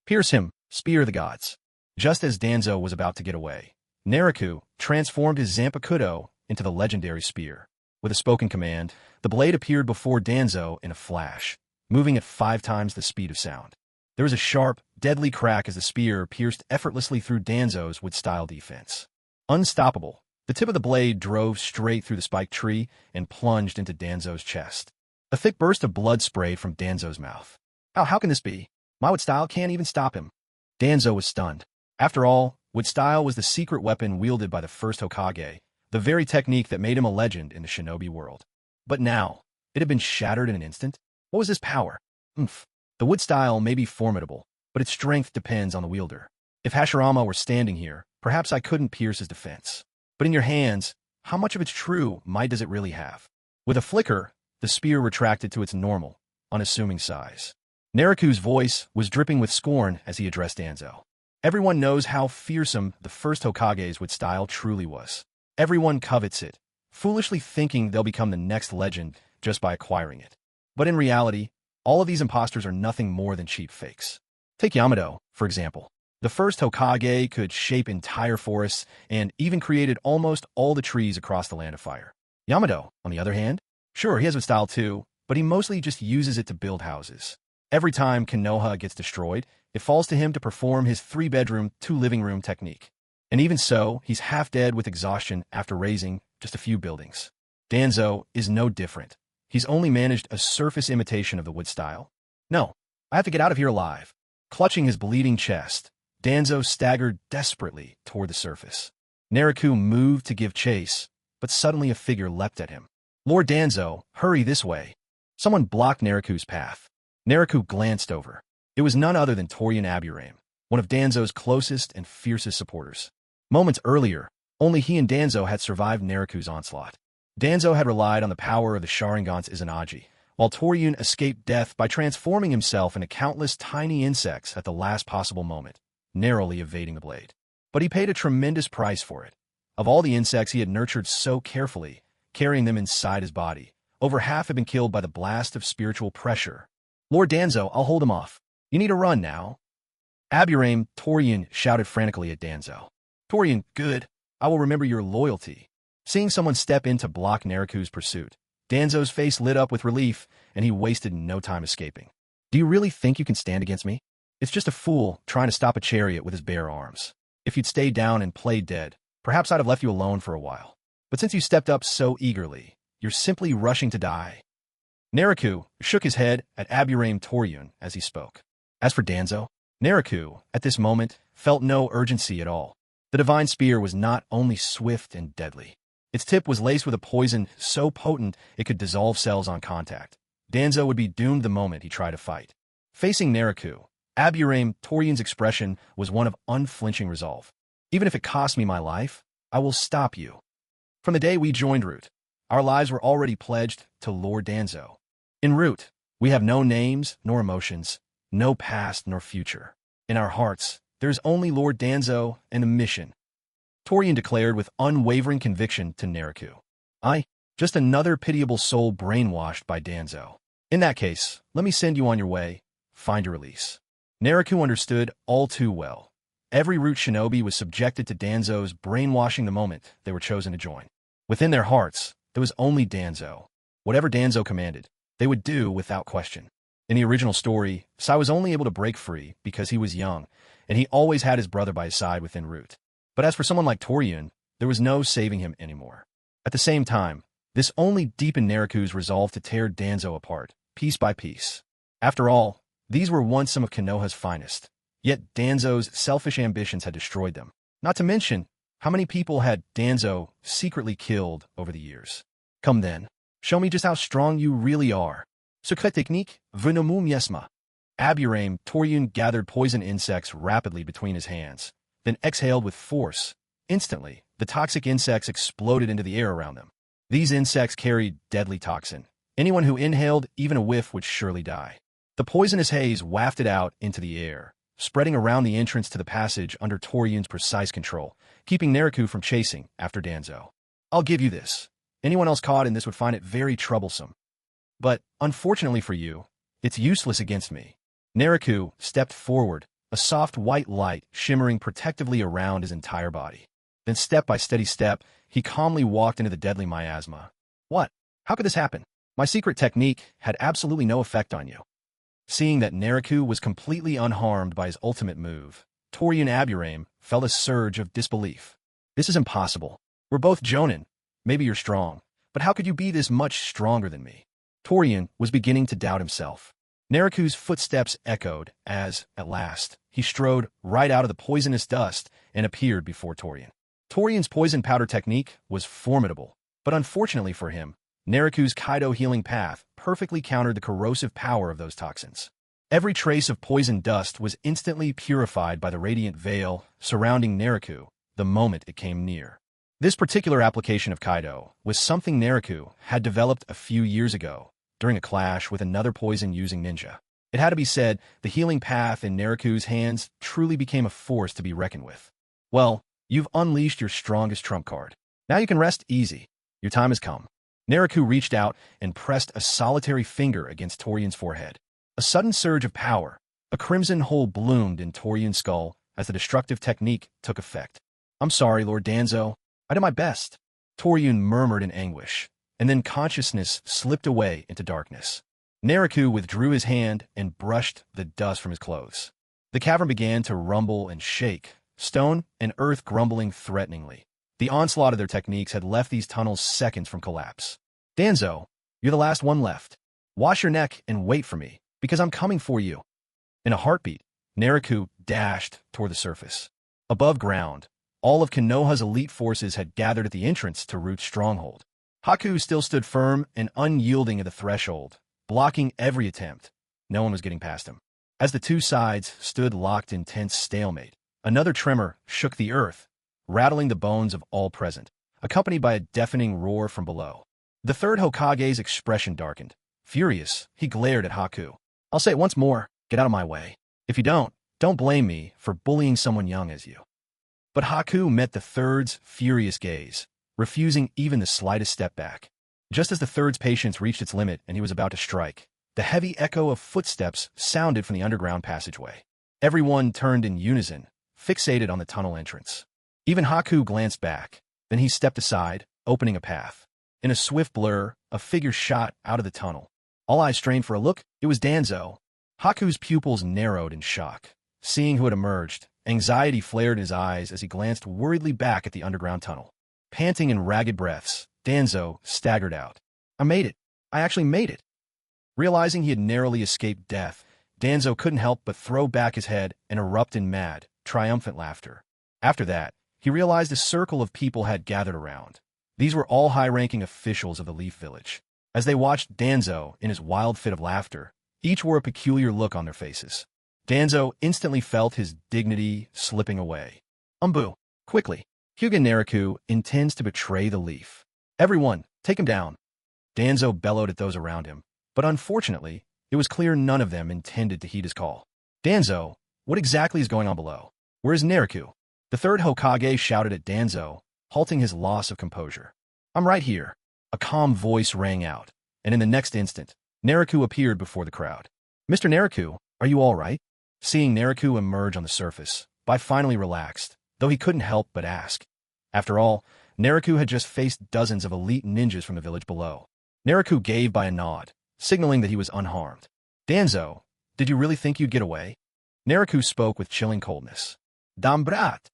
Pierce him, spear the gods." Just as Danzo was about to get away, Naruto transformed his Zampakudo into the legendary spear. With a spoken command, the blade appeared before Danzo in a flash, moving at 5 times the speed of sound. There was a sharp, deadly crack as the spear pierced effortlessly through Danzo's wood-style defense. Unstoppable, the tip of the blade drove straight through the spiked tree and plunged into Danzo's chest. A thick burst of blood sprayed from Danzo's mouth. How can this be? My wood-style can't even stop him." Danzo was stunned. After all, wood-style was the secret weapon wielded by the first Hokage, the very technique that made him a legend in the shinobi world. But now, it had been shattered in an instant. What was this power? The wood-style may be formidable, but its strength depends on the wielder. If Hashirama were standing here, perhaps I couldn't pierce his defense. But in your hands, how much of its true might does it really have? With a flicker, the spear retracted to its normal, unassuming size. Naruto's voice was dripping with scorn as he addressed Danzo. Everyone knows how fearsome the first Hokage's wood-style truly was. Everyone covets it, foolishly thinking they'll become the next legend just by acquiring it. But in reality, all of these imposters are nothing more than cheap fakes. Take Yamato, for example. The first Hokage could shape entire forests and even created almost all the trees across the Land of Fire. Yamato, on the other hand, sure, he has a style too, but he mostly just uses it to build houses. Every time Konoha gets destroyed, it falls to him to perform his 3-bedroom, 2-living-room technique. And even so, he's half dead with exhaustion after raising just a few buildings. Danzo is no different. He's only managed a surface imitation of the wood-style. "No, I have to get out of here alive." Clutching his bleeding chest, Danzo staggered desperately toward the surface. Naruto moved to give chase, but suddenly a figure leapt at him. "Lord Danzo, hurry this way." Someone blocked Naruto's path. Naruto glanced over. It was none other than Torian Aburame, one of Danzo's closest and fiercest supporters. Moments earlier, only he and Danzo had survived Naruto's onslaught. Danzo had relied on the power of the Sharingan's Izanagi, while Torian escaped death by transforming himself into countless tiny insects at the last possible moment, narrowly evading the blade. But he paid a tremendous price for it. Of all the insects he had nurtured so carefully, carrying them inside his body, over half had been killed by the blast of spiritual pressure. "Lord Danzo, I'll hold him off. You need to run now." Aburame, Torian shouted frantically at Danzo. "Torian, good. I will remember your loyalty." Seeing someone step in to block Naruto's pursuit, Danzo's face lit up with relief, and he wasted no time escaping. "Do you really think you can stand against me? It's just a fool trying to stop a chariot with his bare arms. If you'd stayed down and played dead, perhaps I'd have left you alone for a while. But since you stepped up so eagerly, you're simply rushing to die." Naruto shook his head at Aburame Torian as he spoke. As for Danzo, Naruto, at this moment, felt no urgency at all. The divine spear was not only swift and deadly. Its tip was laced with a poison so potent it could dissolve cells on contact. Danzo would be doomed the moment he tried to fight. Facing Naruto, Aburame Torian's expression was one of unflinching resolve. "Even if it costs me my life, I will stop you." From the day we joined Root, our lives were already pledged to Lord Danzo. In Root, we have no names nor emotions, no past nor future. In our hearts, there is only Lord Danzo and a mission. Torian declared with unwavering conviction to Naruto. Just another pitiable soul brainwashed by Danzo. In that case, let me send you on your way. Find your release." Naruto understood all too well. Every Root shinobi was subjected to Danzo's brainwashing the moment they were chosen to join. Within their hearts, there was only Danzo. Whatever Danzo commanded, they would do without question. In the original story, Sai was only able to break free because he was young, and he always had his brother by his side within Root. But as for someone like Torian, there was no saving him anymore. At the same time, this only deepened Naruto's resolve to tear Danzo apart, piece by piece. After all, these were once some of Konoha's finest. Yet Danzo's selfish ambitions had destroyed them. Not to mention, how many people had Danzo secretly killed over the years? "Come then, show me just how strong you really are." Secret technique, venomum yesma. Aburame Torian gathered poison insects rapidly between his hands, then exhaled with force. Instantly, the toxic insects exploded into the air around them. These insects carried deadly toxin. Anyone who inhaled even a whiff would surely die. The poisonous haze wafted out into the air, spreading around the entrance to the passage under Torian's precise control, keeping Naruto from chasing after Danzo. "I'll give you this. Anyone else caught in this would find it very troublesome. But, unfortunately for you, it's useless against me." Naruto stepped forward, a soft white light shimmering protectively around his entire body. Then step by steady step, he calmly walked into the deadly miasma. "What? How could this happen? My secret technique had absolutely no effect on you." Seeing that Naruto was completely unharmed by his ultimate move, Torian Aburame felt a surge of disbelief. "This is impossible. We're both Jonin. Maybe you're strong, but how could you be this much stronger than me?" Torian was beginning to doubt himself. Naruto's footsteps echoed as, at last, he strode right out of the poisonous dust and appeared before Torian. Torian's poison powder technique was formidable, but unfortunately for him, Naruto's Kaido healing path perfectly countered the corrosive power of those toxins. Every trace of poison dust was instantly purified by the radiant veil surrounding Naruto the moment it came near. This particular application of Kaido was something Naruto had developed a few years ago, during a clash with another poison-using ninja. It had to be said, the healing path in Naruto's hands truly became a force to be reckoned with. "Well, you've unleashed your strongest trump card. Now you can rest easy. Your time has come." Naruto reached out and pressed a solitary finger against Torian's forehead. A sudden surge of power, a crimson hole bloomed in Torian's skull as the destructive technique took effect. "I'm sorry, Lord Danzo. I did my best." Torian murmured in anguish, and then consciousness slipped away into darkness. Naruto withdrew his hand and brushed the dust from his clothes. The cavern began to rumble and shake, stone and earth grumbling threateningly. The onslaught of their techniques had left these tunnels seconds from collapse. "Danzo, you're the last one left. Wash your neck and wait for me, because I'm coming for you." In a heartbeat, Naruto dashed toward the surface. Above ground, All of Konoha's elite forces had gathered at the entrance to Root's stronghold. Haku still stood firm and unyielding at the threshold, blocking every attempt. No one was getting past him. As the two sides stood locked in tense stalemate, another tremor shook the earth, rattling the bones of all present, accompanied by a deafening roar from below. The third Hokage's expression darkened. Furious, he glared at Haku. "I'll say it once more, get out of my way. If you don't blame me for bullying someone young as you." But Haku met the third's furious gaze, refusing even the slightest step back. Just as the third's patience reached its limit and he was about to strike, the heavy echo of footsteps sounded from the underground passageway. Everyone turned in unison, fixated on the tunnel entrance. Even Haku glanced back. Then he stepped aside, opening a path. In a swift blur, a figure shot out of the tunnel. All eyes strained for a look. It was Danzo. Haku's pupils narrowed in shock. Seeing who had emerged, anxiety flared in his eyes as he glanced worriedly back at the underground tunnel. Panting in ragged breaths, Danzo staggered out. "I made it. I actually made it." Realizing he had narrowly escaped death, Danzo couldn't help but throw back his head and erupt in mad, triumphant laughter. After that, he realized a circle of people had gathered around. These were all high-ranking officials of the Leaf Village. As they watched Danzo in his wild fit of laughter, each wore a peculiar look on their faces. Danzo instantly felt his dignity slipping away. "Umbu, quickly. Hyuga Nariku intends to betray the Leaf. Everyone, take him down." Danzo bellowed at those around him, but unfortunately, it was clear none of them intended to heed his call. "Danzo, what exactly is going on below? Where is Nariku?" The third Hokage shouted at Danzo, halting his loss of composure. "I'm right here." A calm voice rang out, and in the next instant, Nariku appeared before the crowd. "Mr. Nariku, are you all right?" Seeing Nariku emerge on the surface, Bai finally relaxed, though he couldn't help but ask. After all, Nariku had just faced dozens of elite ninjas from the village below. Nariku gave Bai a nod, signaling that he was unharmed. "Danzo, did you really think you'd get away?" Nariku spoke with chilling coldness. "Dam brat."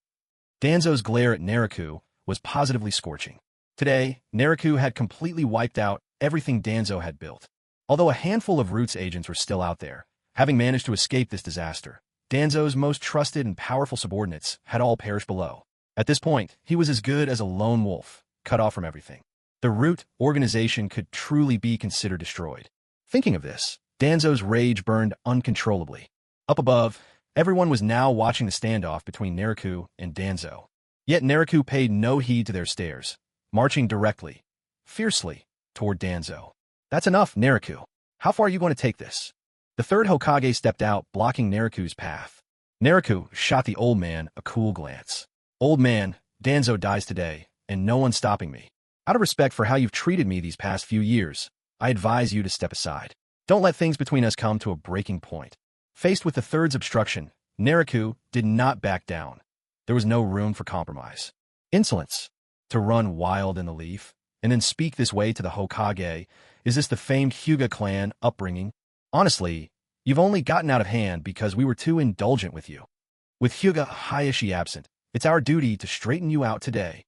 Danzo's glare at Nariku was positively scorching. Today, Nariku had completely wiped out everything Danzo had built. Although a handful of Root's agents were still out there, having managed to escape this disaster, Danzo's most trusted and powerful subordinates had all perished below. At this point, he was as good as a lone wolf, cut off from everything. The Root organization could truly be considered destroyed. Thinking of this, Danzo's rage burned uncontrollably. Up above, everyone was now watching the standoff between Nariku and Danzo. Yet Nariku paid no heed to their stares, marching directly, fiercely, toward Danzo. "That's enough, Nariku. How far are you going to take this?" The third Hokage stepped out, blocking Nariku's path. Nariku shot the old man a cool glance. "Old man, Danzo dies today, and no one's stopping me. Out of respect for how you've treated me these past few years, I advise you to step aside. Don't let things between us come to a breaking point." Faced with the third's obstruction, Nariku did not back down. There was no room for compromise. Insolence. To run wild in the Leaf, and then speak this way to the Hokage, is this the famed Hyuga clan upbringing? Honestly, you've only gotten out of hand because we were too indulgent with you. With Hyuga Hayashi absent, it's our duty to straighten you out today.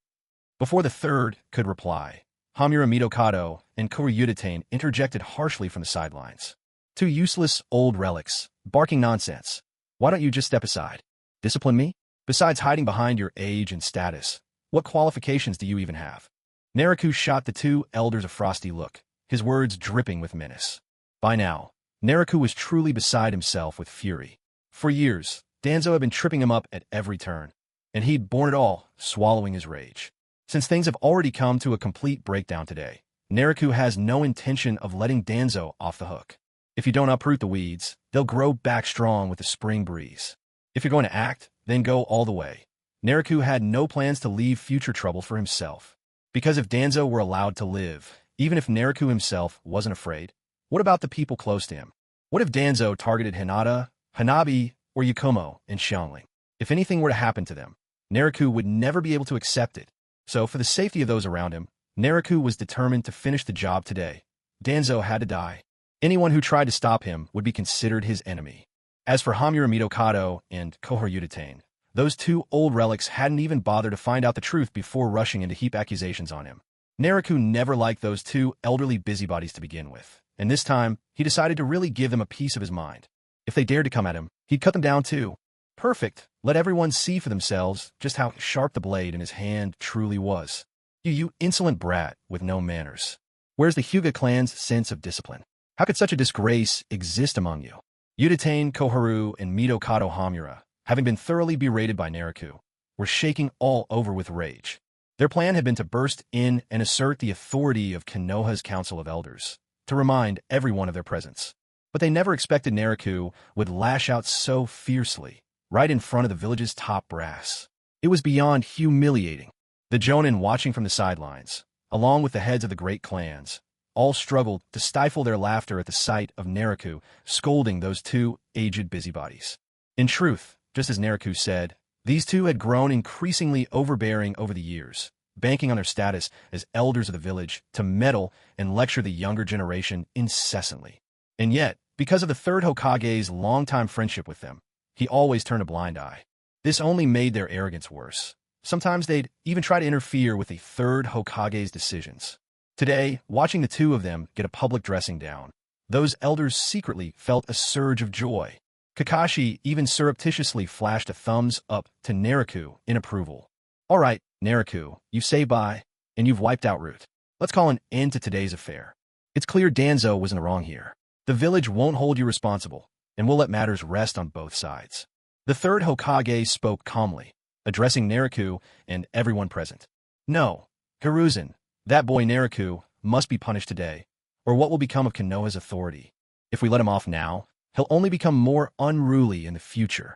Before the third could reply, Hamura Midokado and Koryudatane interjected harshly from the sidelines. "Two useless old relics, barking nonsense. Why don't you just step aside? Discipline me? Besides hiding behind your age and status, what qualifications do you even have?" Nariku shot the two elders a frosty look, his words dripping with menace. By now, Nariku was truly beside himself with fury. For years, Danzo had been tripping him up at every turn, and he'd borne it all, swallowing his rage. Since things have already come to a complete breakdown today, Nariku has no intention of letting Danzo off the hook. If you don't uproot the weeds, they'll grow back strong with the spring breeze. If you're going to act, then go all the way. Nariku had no plans to leave future trouble for himself. Because if Danzo were allowed to live, even if Nariku himself wasn't afraid, what about the people close to him? What if Danzo targeted Hinata, Hanabi, or Yakumo in Xiangling? If anything were to happen to them, Nariku would never be able to accept it. So for the safety of those around him, Nariku was determined to finish the job today. Danzo had to die. Anyone who tried to stop him would be considered his enemy. As for Hamura Midokado and Koryudatane, those two old relics hadn't even bothered to find out the truth before rushing in to heap accusations on him. Nariku never liked those two elderly busybodies to begin with, and this time, he decided to really give them a piece of his mind. If they dared to come at him, he'd cut them down too. Perfect. Let everyone see for themselves just how sharp the blade in his hand truly was. You insolent brat with no manners. Where's the Hyuga clan's sense of discipline? How could such a disgrace exist among you? Uchiha, Koharu, and Midokado Hamura, having been thoroughly berated by Naruto, were shaking all over with rage. Their plan had been to burst in and assert the authority of Konoha's Council of Elders, to remind everyone of their presence. But they never expected Naruto would lash out so fiercely, right in front of the village's top brass. It was beyond humiliating. The Jonin watching from the sidelines, along with the heads of the great clans, all struggled to stifle their laughter at the sight of Naruto scolding those two aged busybodies. In truth, just as Naruto said, these two had grown increasingly overbearing over the years, banking on their status as elders of the village to meddle and lecture the younger generation incessantly. And yet, because of the third Hokage's longtime friendship with them, he always turned a blind eye. This only made their arrogance worse. Sometimes they'd even try to interfere with the third Hokage's decisions. Today, watching the two of them get a public dressing down, those elders secretly felt a surge of joy. Kakashi even surreptitiously flashed a thumbs up to Naruto in approval. All right, Naruto, you say bye, and you've wiped out Root. Let's call an end to today's affair. It's clear Danzo was in the wrong here. The village won't hold you responsible, and we'll let matters rest on both sides. The third Hokage spoke calmly, addressing Naruto and everyone present. No, Hiruzen, that boy Naruto must be punished today, or what will become of Konoha's authority? If we let him off now, he'll only become more unruly in the future.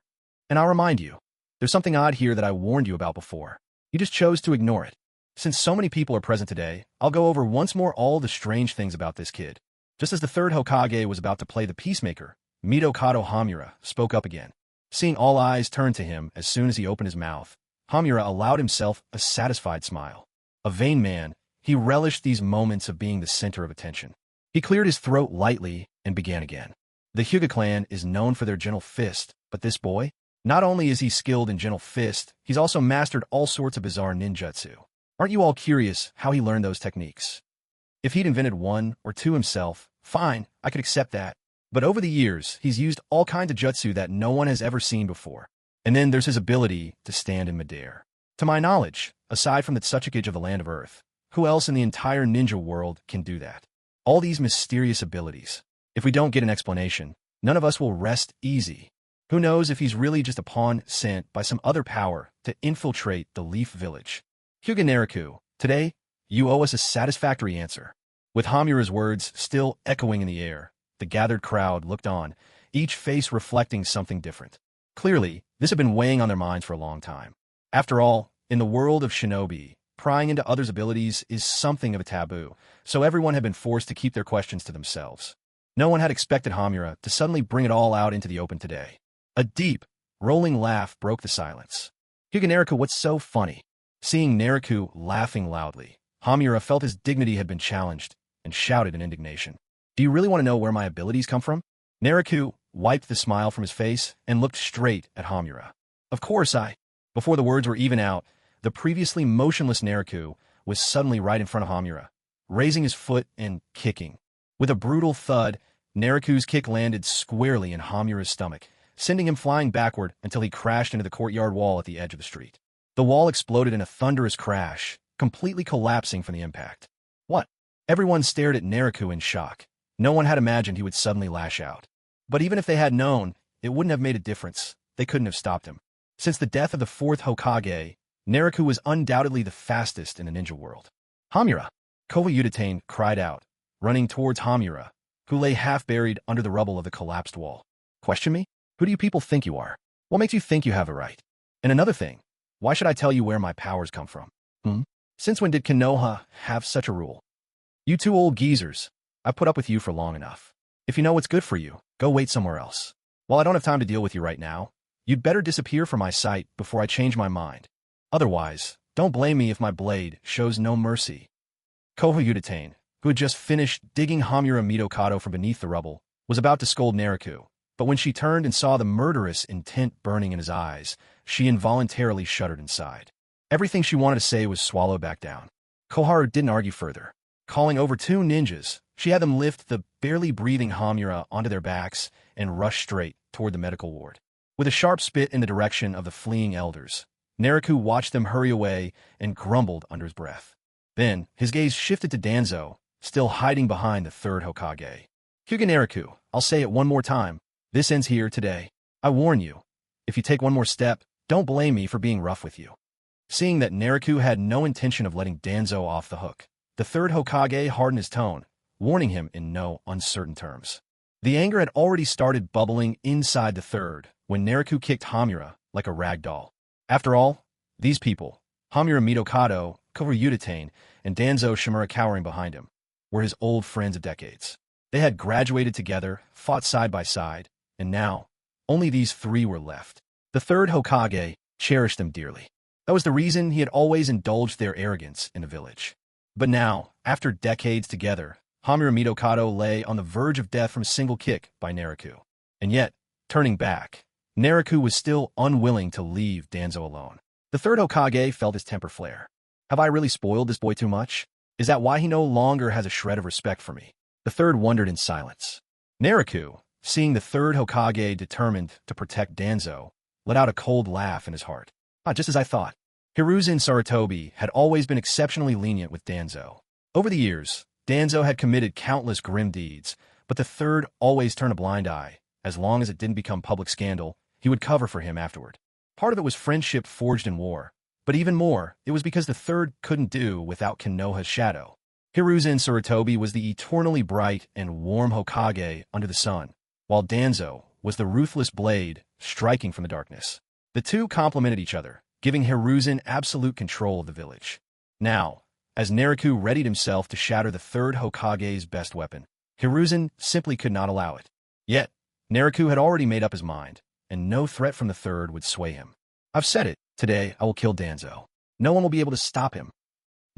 And I'll remind you, there's something odd here that I warned you about before. You just chose to ignore it. Since so many people are present today, I'll go over once more all the strange things about this kid. Just as the third Hokage was about to play the peacemaker, Midokado Hamura spoke up again. Seeing all eyes turn to him as soon as he opened his mouth, Hamura allowed himself a satisfied smile. A vain man, he relished these moments of being the center of attention. He cleared his throat lightly and began again. The Hyuga clan is known for their gentle fist, but this boy? Not only is he skilled in gentle fist, he's also mastered all sorts of bizarre ninjutsu. Aren't you all curious how he learned those techniques? If he'd invented one or two himself, fine, I could accept that. But over the years, he's used all kinds of jutsu that no one has ever seen before. And then there's his ability to stand in midair. To my knowledge, aside from the Tsuchikage of the Land of Earth, who else in the entire ninja world can do that? All these mysterious abilities. If we don't get an explanation, none of us will rest easy. Who knows if he's really just a pawn sent by some other power to infiltrate the Leaf Village? Hyuga Naruto, today, you owe us a satisfactory answer. With Hamura's words still echoing in the air, the gathered crowd looked on, each face reflecting something different. Clearly, this had been weighing on their minds for a long time. After all, in the world of shinobi, prying into others' abilities is something of a taboo, so everyone had been forced to keep their questions to themselves. No one had expected Hamura to suddenly bring it all out into the open today. A deep, rolling laugh broke the silence. Hyuga Naruto, what's so funny? Seeing Naruto laughing loudly, Hamura felt his dignity had been challenged and shouted in indignation. Do you really want to know where my abilities come from? Naruto wiped the smile from his face and looked straight at Hamura. Of course Before the words were even out, the previously motionless Naruto was suddenly right in front of Hamura, raising his foot and kicking. With a brutal thud, Naruto's kick landed squarely in Hamura's stomach, sending him flying backward until he crashed into the courtyard wall at the edge of the street. The wall exploded in a thunderous crash, completely collapsing from the impact. What? Everyone stared at Naruto in shock. No one had imagined he would suddenly lash out. But even if they had known, it wouldn't have made a difference. They couldn't have stopped him. Since the death of the fourth Hokage, Naruto was undoubtedly the fastest in the ninja world. Hamura! Koha cried out, running towards Hamura, who lay half-buried under the rubble of the collapsed wall. Question me? Who do you people think you are? What makes you think you have a right? And another thing, why should I tell you where my powers come from? Since when did Konoha have such a rule? You two old geezers, I've put up with you for long enough. If you know what's good for you, go wait somewhere else. While I don't have time to deal with you right now, you'd better disappear from my sight before I change my mind. Otherwise, don't blame me if my blade shows no mercy. Koha Uchiha, who had just finished digging Hamura Midokado from beneath the rubble, was about to scold Naruto, but when she turned and saw the murderous intent burning in his eyes, she involuntarily shuddered inside. Everything she wanted to say was swallowed back down. Koharu didn't argue further. Calling over two ninjas, she had them lift the barely breathing Hamura onto their backs and rush straight toward the medical ward. With a sharp spit in the direction of the fleeing elders, Naruto watched them hurry away and grumbled under his breath. Then, his gaze shifted to Danzo, still hiding behind the third Hokage. Hyuga Naruto, I'll say it one more time. This ends here today. I warn you. If you take one more step, don't blame me for being rough with you. Seeing that Naruto had no intention of letting Danzo off the hook, the third Hokage hardened his tone, warning him in no uncertain terms. The anger had already started bubbling inside the third when Naruto kicked Hamura like a rag doll. After all, these people, Hamura Mitokado, Koryudatane, and Danzo Shimura cowering behind him, were his old friends of decades. They had graduated together, fought side by side, and now, only these three were left. The third Hokage cherished them dearly. That was the reason he had always indulged their arrogance in the village. But now, after decades together, Hamura Mitokado lay on the verge of death from a single kick by Naruto. And yet, turning back, Naruto was still unwilling to leave Danzo alone. The third Hokage felt his temper flare. Have I really spoiled this boy too much? Is that why he no longer has a shred of respect for me? The third wondered in silence. Naruto, seeing the third Hokage determined to protect Danzo, let out a cold laugh in his heart. Just as I thought. Hiruzen Sarutobi had always been exceptionally lenient with Danzo. Over the years, Danzo had committed countless grim deeds, but the third always turned a blind eye. As long as it didn't become public scandal, he would cover for him afterward. Part of it was friendship forged in war, but even more, it was because the third couldn't do without Konoha's shadow. Hiruzen Sarutobi was the eternally bright and warm Hokage under the sun, while Danzo was the ruthless blade striking from the darkness. The two complemented each other, giving Hiruzen absolute control of the village. Now, as Naruto readied himself to shatter the third Hokage's best weapon, Hiruzen simply could not allow it. Yet, Naruto had already made up his mind, and no threat from the third would sway him. I've said it, today I will kill Danzo. No one will be able to stop him.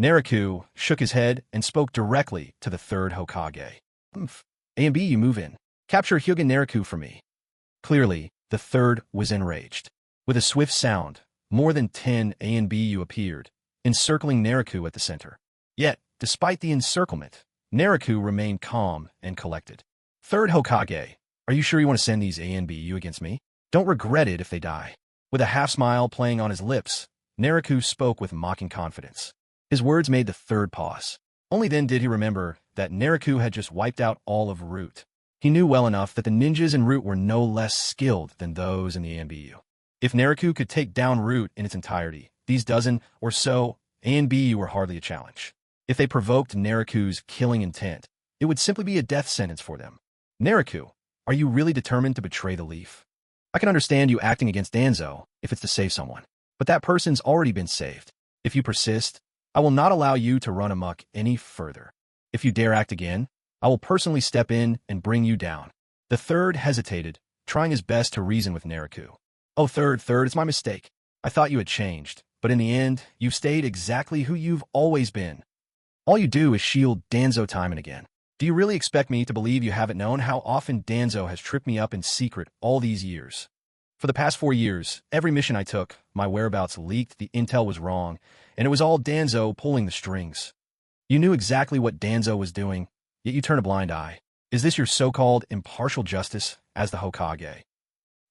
Naruto shook his head and spoke directly to the third Hokage. A and B, you move in. Capture Hyuga Naruto for me. Clearly, the third was enraged. With a swift sound, more than 10 A and B appeared, encircling Naruto at the center. Yet, despite the encirclement, Naruto remained calm and collected. Third Hokage, are you sure you want to send these A and B against me? Don't regret it if they die. With a half-smile playing on his lips, Naruto spoke with mocking confidence. His words made the third pause. Only then did he remember that Naruto had just wiped out all of Root. He knew well enough that the ninjas in Root were no less skilled than those in the ANBU. If Naruto could take down Root in its entirety, these dozen or so ANBU were hardly a challenge. If they provoked Naruto's killing intent, it would simply be a death sentence for them. Naruto, are you really determined to betray the Leaf? I can understand you acting against Danzo if it's to save someone, but that person's already been saved. If you persist, I will not allow you to run amok any further. If you dare act again, I will personally step in and bring you down. The third hesitated, trying his best to reason with Naruto. Oh, third, it's my mistake. I thought you had changed, but in the end, you've stayed exactly who you've always been. All you do is shield Danzo time and again. Do you really expect me to believe you haven't known how often Danzo has tripped me up in secret all these years? For the past 4 years, every mission I took, my whereabouts leaked, the intel was wrong, and it was all Danzo pulling the strings. You knew exactly what Danzo was doing, yet you turn a blind eye. Is this your so-called impartial justice as the Hokage?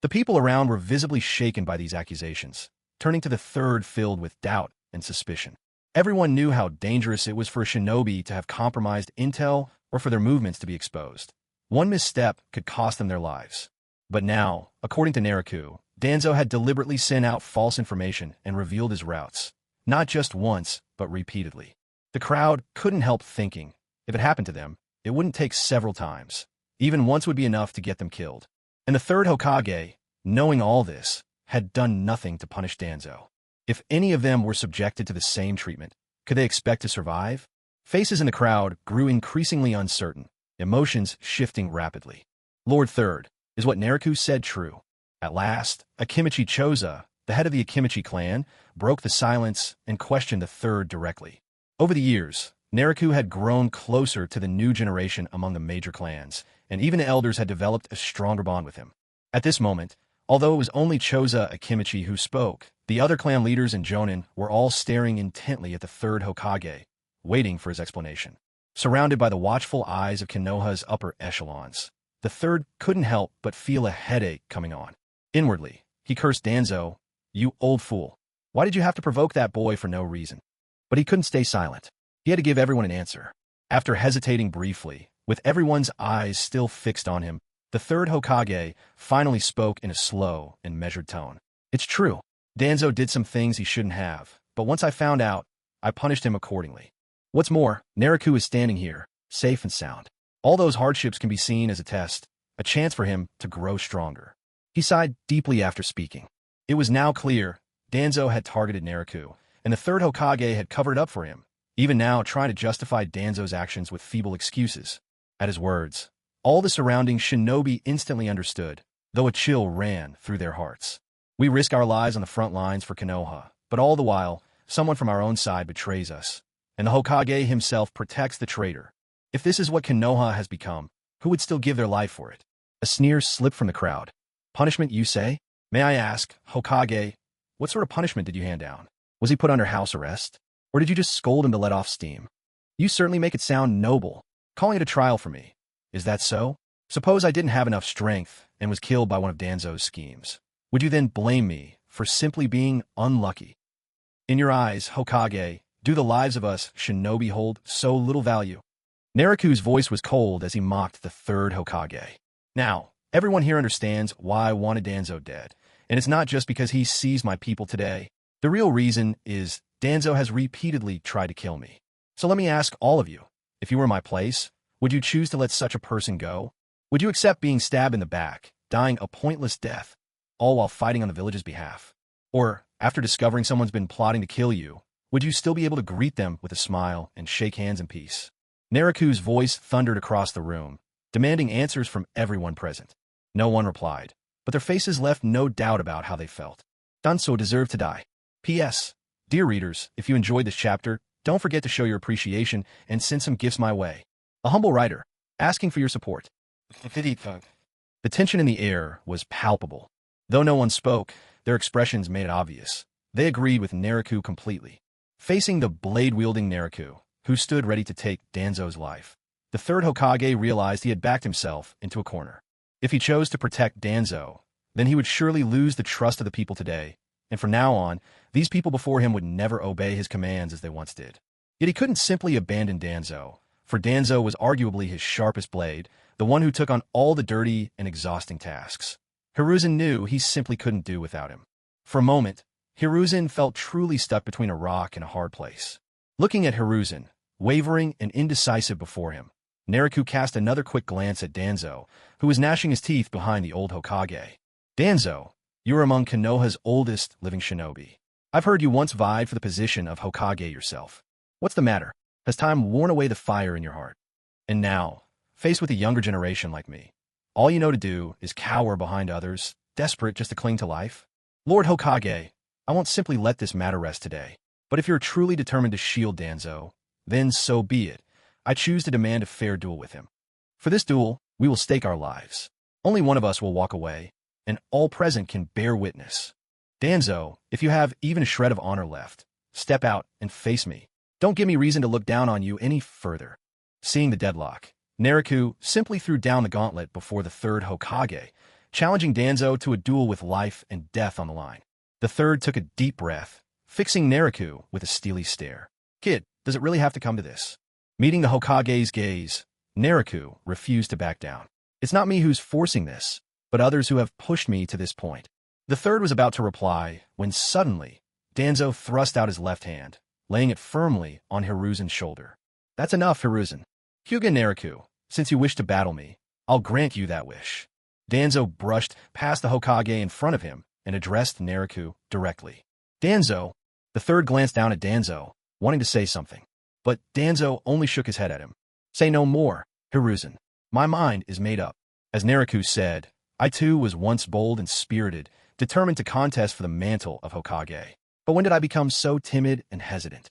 The people around were visibly shaken by these accusations, turning to the third filled with doubt and suspicion. Everyone knew how dangerous it was for a shinobi to have compromised intel or for their movements to be exposed. One misstep could cost them their lives. But now, according to Naruto, Danzo had deliberately sent out false information and revealed his routes, not just once, but repeatedly. The crowd couldn't help thinking, if it happened to them, it wouldn't take several times. Even once would be enough to get them killed. And the third Hokage, knowing all this, had done nothing to punish Danzo. If any of them were subjected to the same treatment, could they expect to survive? Faces in the crowd grew increasingly uncertain, emotions shifting rapidly. Lord Third, is what Naruto said true? At last, Akimichi Choza, the head of the Akimichi clan, broke the silence and questioned the third directly. Over the years, Naruto had grown closer to the new generation among the major clans, and even the elders had developed a stronger bond with him. At this moment, although it was only Choza Akimichi who spoke, the other clan leaders in Jonin were all staring intently at the third Hokage, waiting for his explanation. Surrounded by the watchful eyes of Konoha's upper echelons, the third couldn't help but feel a headache coming on. Inwardly, he cursed Danzo. You old fool. Why did you have to provoke that boy for no reason? But he couldn't stay silent. He had to give everyone an answer. After hesitating briefly, with everyone's eyes still fixed on him, the third Hokage finally spoke in a slow and measured tone. It's true. Danzo did some things he shouldn't have, but once I found out, I punished him accordingly. What's more, Naruto is standing here, safe and sound. All those hardships can be seen as a test, a chance for him to grow stronger. He sighed deeply after speaking. It was now clear Danzo had targeted Naruto, and the third Hokage had covered it up for him, even now trying to justify Danzo's actions with feeble excuses. At his words, all the surrounding shinobi instantly understood, though a chill ran through their hearts. We risk our lives on the front lines for Konoha, but all the while, someone from our own side betrays us, and the Hokage himself protects the traitor. If this is what Konoha has become, who would still give their life for it? A sneer slipped from the crowd. Punishment, you say? May I ask, Hokage, what sort of punishment did you hand down? Was he put under house arrest? Or did you just scold him to let off steam? You certainly make it sound noble, calling it a trial for me. Is that so? Suppose I didn't have enough strength and was killed by one of Danzo's schemes. Would you then blame me for simply being unlucky? In your eyes, Hokage, do the lives of us shinobi hold so little value? Naruto's voice was cold as he mocked the third Hokage. Now, everyone here understands why I wanted Danzo dead, and it's not just because he sees my people today. The real reason is Danzo has repeatedly tried to kill me. So let me ask all of you, if you were in my place, would you choose to let such a person go? Would you accept being stabbed in the back, dying a pointless death, all while fighting on the village's behalf? Or, after discovering someone's been plotting to kill you, would you still be able to greet them with a smile and shake hands in peace? Naruto's voice thundered across the room, demanding answers from everyone present. No one replied, but their faces left no doubt about how they felt. Danzo deserved to die. P.S. Dear readers, if you enjoyed this chapter, don't forget to show your appreciation and send some gifts my way. A humble writer, asking for your support. The tension in the air was palpable. Though no one spoke, their expressions made it obvious. They agreed with Naruto completely. Facing the blade-wielding Naruto, who stood ready to take Danzo's life, the third Hokage realized he had backed himself into a corner. If he chose to protect Danzo, then he would surely lose the trust of the people today, and from now on, these people before him would never obey his commands as they once did. Yet he couldn't simply abandon Danzo, for Danzo was arguably his sharpest blade, the one who took on all the dirty and exhausting tasks. Hiruzen knew he simply couldn't do without him. For a moment, Hiruzen felt truly stuck between a rock and a hard place. Looking at Hiruzen, wavering and indecisive before him, Naruto cast another quick glance at Danzo, who was gnashing his teeth behind the old Hokage. Danzo, you are among Konoha's oldest living shinobi. I've heard you once vied for the position of Hokage yourself. What's the matter? Has time worn away the fire in your heart? And now, faced with a younger generation like me, all you know to do is cower behind others, desperate just to cling to life? Lord Hokage, I won't simply let this matter rest today. But if you're truly determined to shield Danzo, then so be it. I choose to demand a fair duel with him. For this duel, we will stake our lives. Only one of us will walk away, and all present can bear witness. Danzo, if you have even a shred of honor left, step out and face me. Don't give me reason to look down on you any further. Seeing the deadlock, Naruto simply threw down the gauntlet before the third Hokage, challenging Danzo to a duel with life and death on the line. The third took a deep breath, fixing Naruto with a steely stare. Kid, does it really have to come to this? Meeting the Hokage's gaze, Naruto refused to back down. It's not me who's forcing this, but others who have pushed me to this point. The third was about to reply when suddenly, Danzo thrust out his left hand, laying it firmly on Hiruzen's shoulder. That's enough, Hiruzen. Hyuga Naruto, since you wish to battle me, I'll grant you that wish. Danzo brushed past the Hokage in front of him and addressed Naruto directly. Danzo, the third glanced down at Danzo, wanting to say something. But Danzo only shook his head at him. Say no more, Hiruzen. My mind is made up. As Naruto said, I too was once bold and spirited, determined to contest for the mantle of Hokage. But when did I become so timid and hesitant?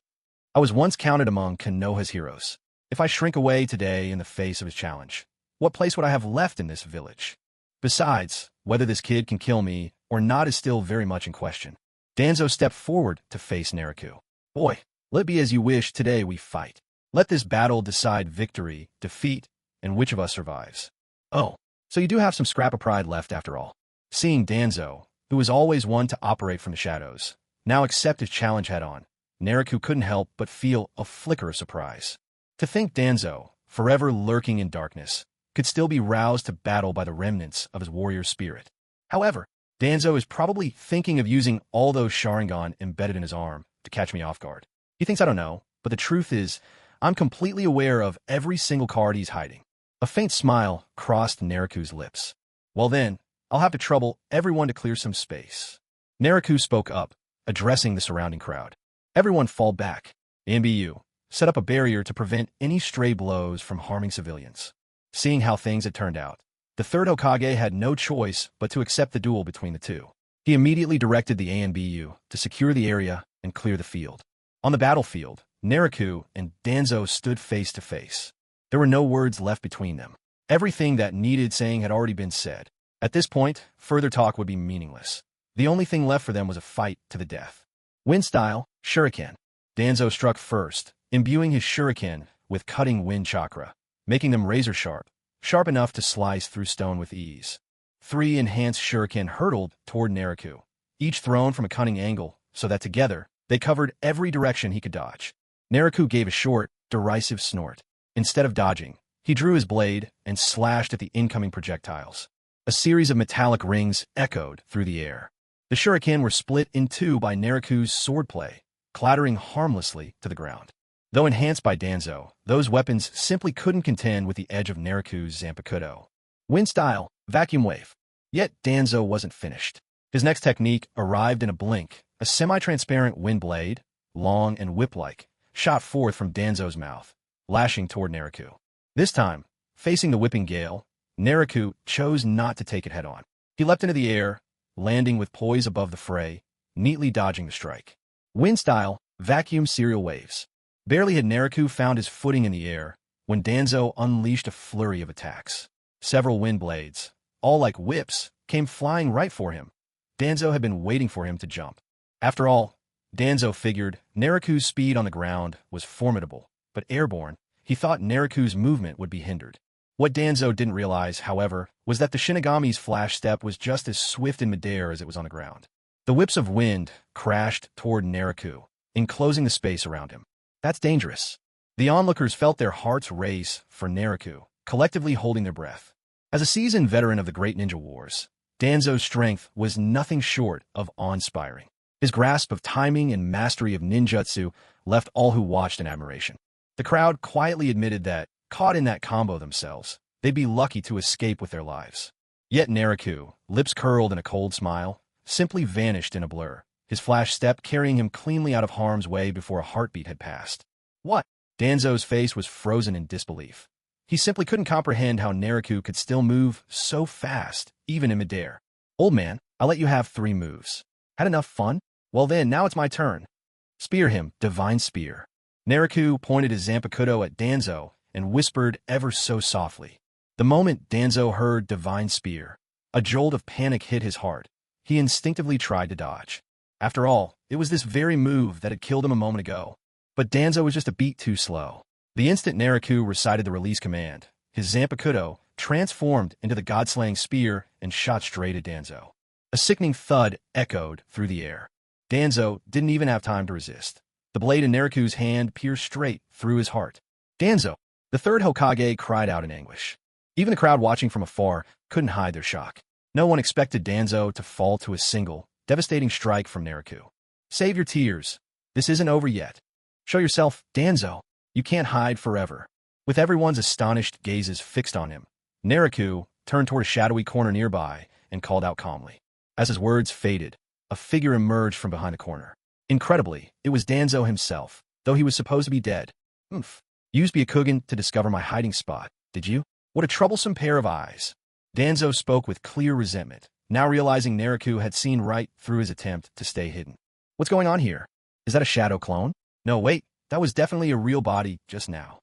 I was once counted among Konoha's heroes. If I shrink away today in the face of his challenge, what place would I have left in this village? Besides, whether this kid can kill me or not is still very much in question. Danzo stepped forward to face Naruto. Boy, let it be as you wish, today we fight. Let this battle decide victory, defeat, and which of us survives. Oh, so you do have some scrap of pride left after all. Seeing Danzo, who was always one to operate from the shadows, now accept his challenge head-on, Naruto couldn't help but feel a flicker of surprise. To think Danzo, forever lurking in darkness, could still be roused to battle by the remnants of his warrior spirit. However, Danzo is probably thinking of using all those Sharingan embedded in his arm to catch me off guard. He thinks I don't know, but the truth is, I'm completely aware of every single card he's hiding. A faint smile crossed Naruto's lips. Well then, I'll have to trouble everyone to clear some space. Naruto spoke up, addressing the surrounding crowd. Everyone fall back. The NBU set up a barrier to prevent any stray blows from harming civilians. Seeing how things had turned out, the third Hokage had no choice but to accept the duel between the two. He immediately directed the ANBU to secure the area and clear the field. On the battlefield, Naruto and Danzo stood face to face. There were no words left between them. Everything that needed saying had already been said. At this point, further talk would be meaningless. The only thing left for them was a fight to the death. Wind style, Shuriken. Danzo struck first, imbuing his Shuriken with cutting wind chakra, making them razor sharp, sharp enough to slice through stone with ease. 3 enhanced Shuriken hurtled toward Naruto, each thrown from a cunning angle, so that together, they covered every direction he could dodge. Naruto gave a short, derisive snort. Instead of dodging, he drew his blade and slashed at the incoming projectiles. A series of metallic rings echoed through the air. The Shuriken were split in two by Naruto's swordplay, clattering harmlessly to the ground. Though enhanced by Danzo, those weapons simply couldn't contend with the edge of Naruto's Zampakudo. Wind style, vacuum wave. Yet Danzo wasn't finished. His next technique arrived in a blink. A semi-transparent wind blade, long and whip-like, shot forth from Danzo's mouth, lashing toward Naruto. This time, facing the whipping gale, Naruto chose not to take it head-on. He leapt into the air, landing with poise above the fray, neatly dodging the strike. Wind style, vacuum serial waves. Barely had Naruto found his footing in the air when Danzo unleashed a flurry of attacks. Several wind blades, all like whips, came flying right for him. Danzo had been waiting for him to jump. After all, Danzo figured Naruto's speed on the ground was formidable, but airborne, he thought Naruto's movement would be hindered. What Danzo didn't realize, however, was that the Shinigami's flash step was just as swift in midair as it was on the ground. The whips of wind crashed toward Naruto, enclosing the space around him. That's dangerous. The onlookers felt their hearts race for Naruto, collectively holding their breath. As a seasoned veteran of the Great Ninja Wars, Danzo's strength was nothing short of awe-inspiring. His grasp of timing and mastery of ninjutsu left all who watched in admiration. The crowd quietly admitted that, caught in that combo themselves, they'd be lucky to escape with their lives. Yet Naruto, lips curled in a cold smile, simply vanished in a blur, his flash step carrying him cleanly out of harm's way before a heartbeat had passed. What? Danzo's face was frozen in disbelief. He simply couldn't comprehend how Naruto could still move so fast, even in midair. Old man, I'll let you have 3 moves. Had enough fun? Well then, now it's my turn. Spear him, divine spear. Naruto pointed his Zampakudo at Danzo and whispered ever so softly. The moment Danzo heard divine spear, a jolt of panic hit his heart. He instinctively tried to dodge. After all, it was this very move that had killed him a moment ago. But Danzo was just a beat too slow. The instant Naruto recited the release command, his Zampakudo transformed into the god-slaying spear and shot straight at Danzo. A sickening thud echoed through the air. Danzo didn't even have time to resist. The blade in Naruto's hand pierced straight through his heart. Danzo! The third Hokage cried out in anguish. Even the crowd watching from afar couldn't hide their shock. No one expected Danzo to fall to a single, devastating strike from Naruto. Save your tears. This isn't over yet. Show yourself, Danzo. You can't hide forever. With everyone's astonished gazes fixed on him, Naruto turned toward a shadowy corner nearby and called out calmly. As his words faded, a figure emerged from behind the corner. Incredibly, it was Danzo himself, though he was supposed to be dead. Used Byakugan to discover my hiding spot, did you? What a troublesome pair of eyes. Danzo spoke with clear resentment, now realizing Naruto had seen right through his attempt to stay hidden. What's going on here? Is that a shadow clone? No, wait, that was definitely a real body just now.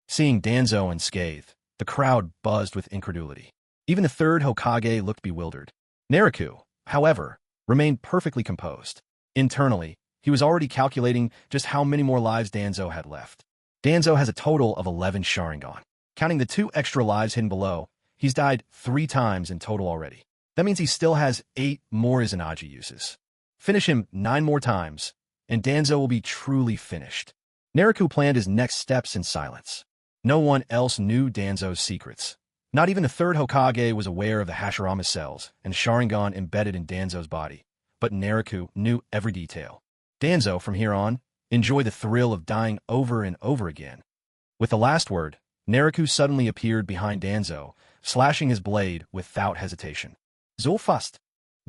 Seeing Danzo unscathed, the crowd buzzed with incredulity. Even the third Hokage looked bewildered. Naruto, however, remained perfectly composed. Internally, he was already calculating just how many more lives Danzo had left. Danzo has a total of 11 Sharingan. Counting the 2 extra lives hidden below, he's died 3 times in total already. That means he still has 8 more Izanagi uses. Finish him 9 more times, and Danzo will be truly finished. Naruto planned his next steps in silence. No one else knew Danzo's secrets. Not even the third Hokage was aware of the Hashirama cells and Sharingan embedded in Danzo's body, but Naruto knew every detail. Danzo, from here on, enjoyed the thrill of dying over and over again. With the last word, Naruto suddenly appeared behind Danzo, slashing his blade without hesitation. Zulfast!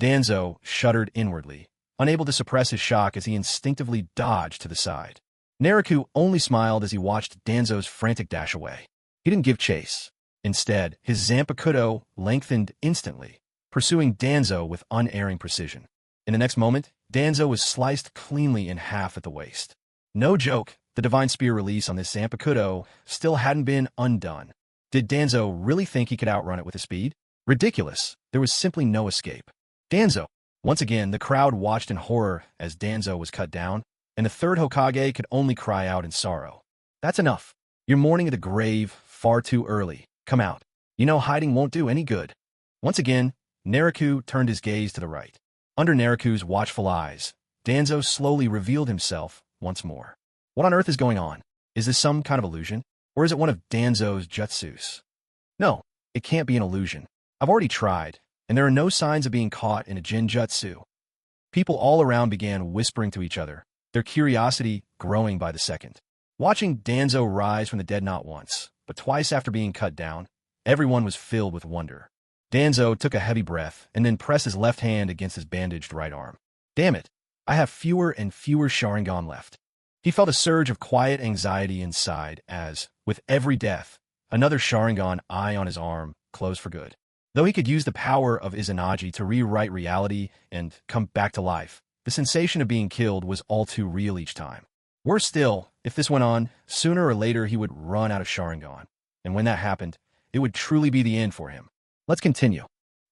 Danzo shuddered inwardly, unable to suppress his shock as he instinctively dodged to the side. Naruto only smiled as he watched Danzo's frantic dash away. He didn't give chase. Instead, his Zampakudo lengthened instantly, pursuing Danzo with unerring precision. In the next moment, Danzo was sliced cleanly in half at the waist. No joke, the Divine Spear release on this Zampakudo still hadn't been undone. Did Danzo really think he could outrun it with his speed? Ridiculous. There was simply no escape. Danzo! Once again, the crowd watched in horror as Danzo was cut down, and the third Hokage could only cry out in sorrow. That's enough. You're mourning at the grave far too early. Come out. You know hiding won't do any good. Once again, Naruto turned his gaze to the right. Under Naruto's watchful eyes, Danzo slowly revealed himself once more. What on earth is going on? Is this some kind of illusion? Or is it one of Danzo's jutsus? No, it can't be an illusion. I've already tried, and there are no signs of being caught in a Jin jutsu. People all around began whispering to each other, their curiosity growing by the second. Watching Danzo rise from the dead not once, but twice after being cut down, everyone was filled with wonder. Danzo took a heavy breath and then pressed his left hand against his bandaged right arm. Damn it, I have fewer and fewer Sharingan left. He felt a surge of quiet anxiety inside as, with every death, another Sharingan eye on his arm closed for good. Though he could use the power of Izanagi to rewrite reality and come back to life, the sensation of being killed was all too real each time. Worse still, if this went on, sooner or later he would run out of Sharingan. And when that happened, it would truly be the end for him. Let's continue.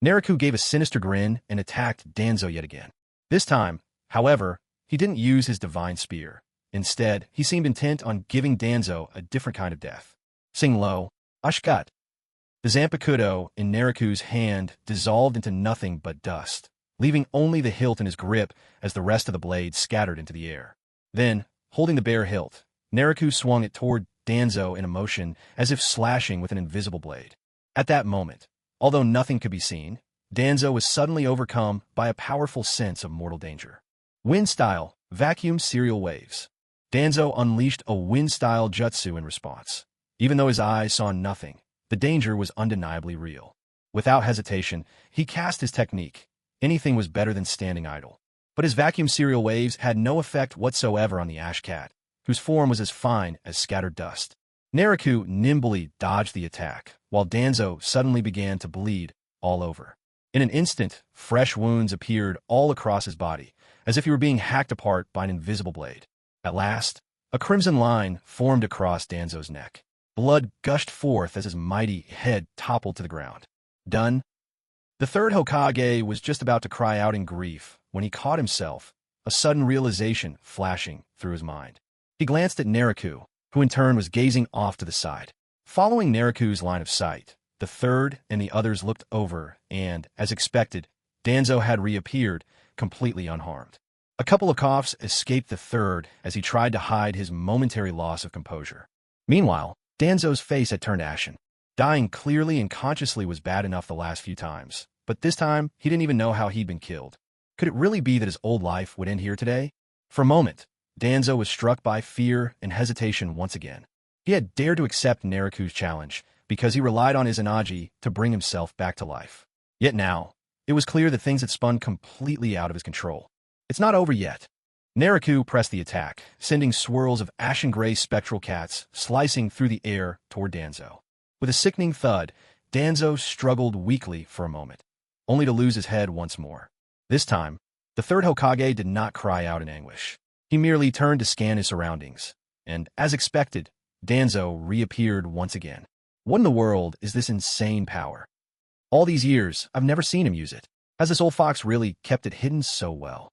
Naruto gave a sinister grin and attacked Danzo yet again. This time, however, he didn't use his divine spear. Instead, he seemed intent on giving Danzo a different kind of death. Sing low, Ashkat. The Zampakudo in Naruto's hand dissolved into nothing but dust, leaving only the hilt in his grip as the rest of the blade scattered into the air. Then, holding the bare hilt, Naruto swung it toward Danzo in a motion as if slashing with an invisible blade. At that moment, although nothing could be seen, Danzo was suddenly overcome by a powerful sense of mortal danger. Wind-style, vacuum serial waves. Danzo unleashed a wind-style jutsu in response. Even though his eyes saw nothing, the danger was undeniably real. Without hesitation, he cast his technique. Anything was better than standing idle. But his vacuum serial waves had no effect whatsoever on the ash cat, whose form was as fine as scattered dust. Naruto nimbly dodged the attack, while Danzo suddenly began to bleed all over. In an instant, fresh wounds appeared all across his body, as if he were being hacked apart by an invisible blade. At last, a crimson line formed across Danzo's neck. Blood gushed forth as his mighty head toppled to the ground. Done? The third Hokage was just about to cry out in grief when he caught himself, a sudden realization flashing through his mind. He glanced at Naruto, who in turn was gazing off to the side. Following Naruto's line of sight, the third and the others looked over and, as expected, Danzo had reappeared, completely unharmed. A couple of coughs escaped the third as he tried to hide his momentary loss of composure. Meanwhile, Danzo's face had turned ashen. Dying clearly and consciously was bad enough the last few times, but this time he didn't even know how he'd been killed. Could it really be that his old life would end here today? For a moment, Danzo was struck by fear and hesitation once again. He had dared to accept Naruto's challenge because he relied on Izanagi to bring himself back to life. Yet now, it was clear that things had spun completely out of his control. It's not over yet. Naruto pressed the attack, sending swirls of ashen-gray spectral cats slicing through the air toward Danzo. With a sickening thud, Danzo struggled weakly for a moment, only to lose his head once more. This time, the third Hokage did not cry out in anguish. He merely turned to scan his surroundings, and, as expected, Danzo reappeared once again. What in the world is this insane power? All these years, I've never seen him use it. Has this old fox really kept it hidden so well?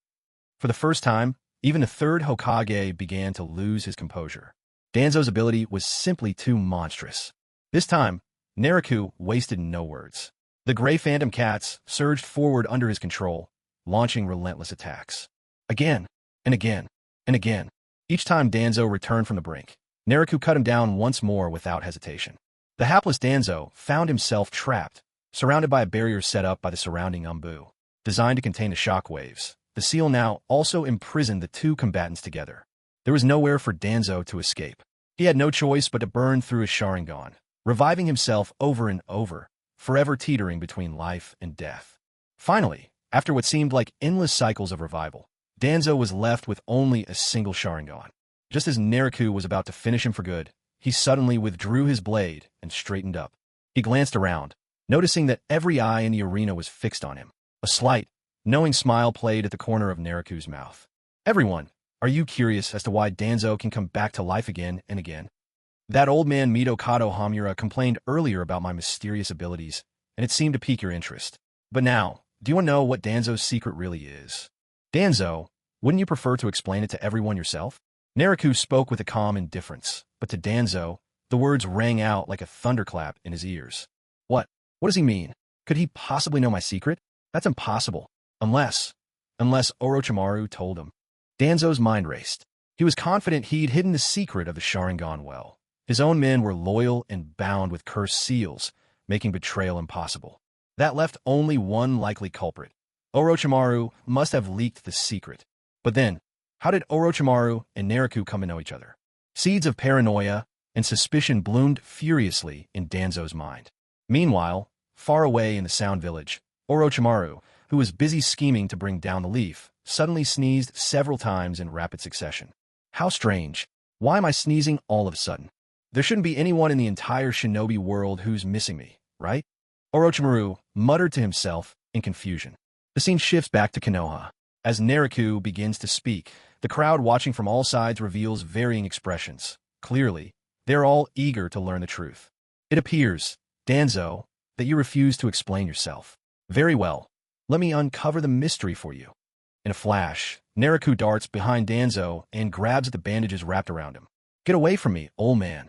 For the first time, even the third Hokage began to lose his composure. Danzo's ability was simply too monstrous. This time, Naruto wasted no words. The gray phantom cats surged forward under his control, launching relentless attacks. Again, and again, and again. Each time Danzo returned from the brink, Naruto cut him down once more without hesitation. The hapless Danzo found himself trapped, surrounded by a barrier set up by the surrounding umbu. Designed to contain the shockwaves, the seal now also imprisoned the two combatants together. There was nowhere for Danzo to escape. He had no choice but to burn through his Sharingan, reviving himself over and over, forever teetering between life and death. Finally, after what seemed like endless cycles of revival, Danzo was left with only a single Sharingan. Just as Naruto was about to finish him for good, he suddenly withdrew his blade and straightened up. He glanced around, noticing that every eye in the arena was fixed on him. A slight, knowing smile played at the corner of Naruto's mouth. Everyone, are you curious as to why Danzo can come back to life again and again? That old man Midokado Hamura complained earlier about my mysterious abilities, and it seemed to pique your interest. But now, do you want to know what Danzo's secret really is? Danzo, wouldn't you prefer to explain it to everyone yourself? Naruto spoke with a calm indifference, but to Danzo, the words rang out like a thunderclap in his ears. What? What does he mean? Could he possibly know my secret? That's impossible. Unless Orochimaru told him. Danzo's mind raced. He was confident he'd hidden the secret of the Sharingan well. His own men were loyal and bound with cursed seals, making betrayal impossible. That left only one likely culprit. Orochimaru must have leaked the secret. But then, how did Orochimaru and Naruto come to know each other? Seeds of paranoia and suspicion bloomed furiously in Danzo's mind. Meanwhile, far away in the Sound Village, Orochimaru, who was busy scheming to bring down the leaf, suddenly sneezed several times in rapid succession. How strange. Why am I sneezing all of a sudden? There shouldn't be anyone in the entire shinobi world who's missing me, right? Orochimaru muttered to himself in confusion. The scene shifts back to Konoha. As Naruto begins to speak, the crowd watching from all sides reveals varying expressions. Clearly, they're all eager to learn the truth. It appears, Danzo, that you refuse to explain yourself. Very well. Let me uncover the mystery for you. In a flash, Naruto darts behind Danzo and grabs at the bandages wrapped around him. Get away from me, old man.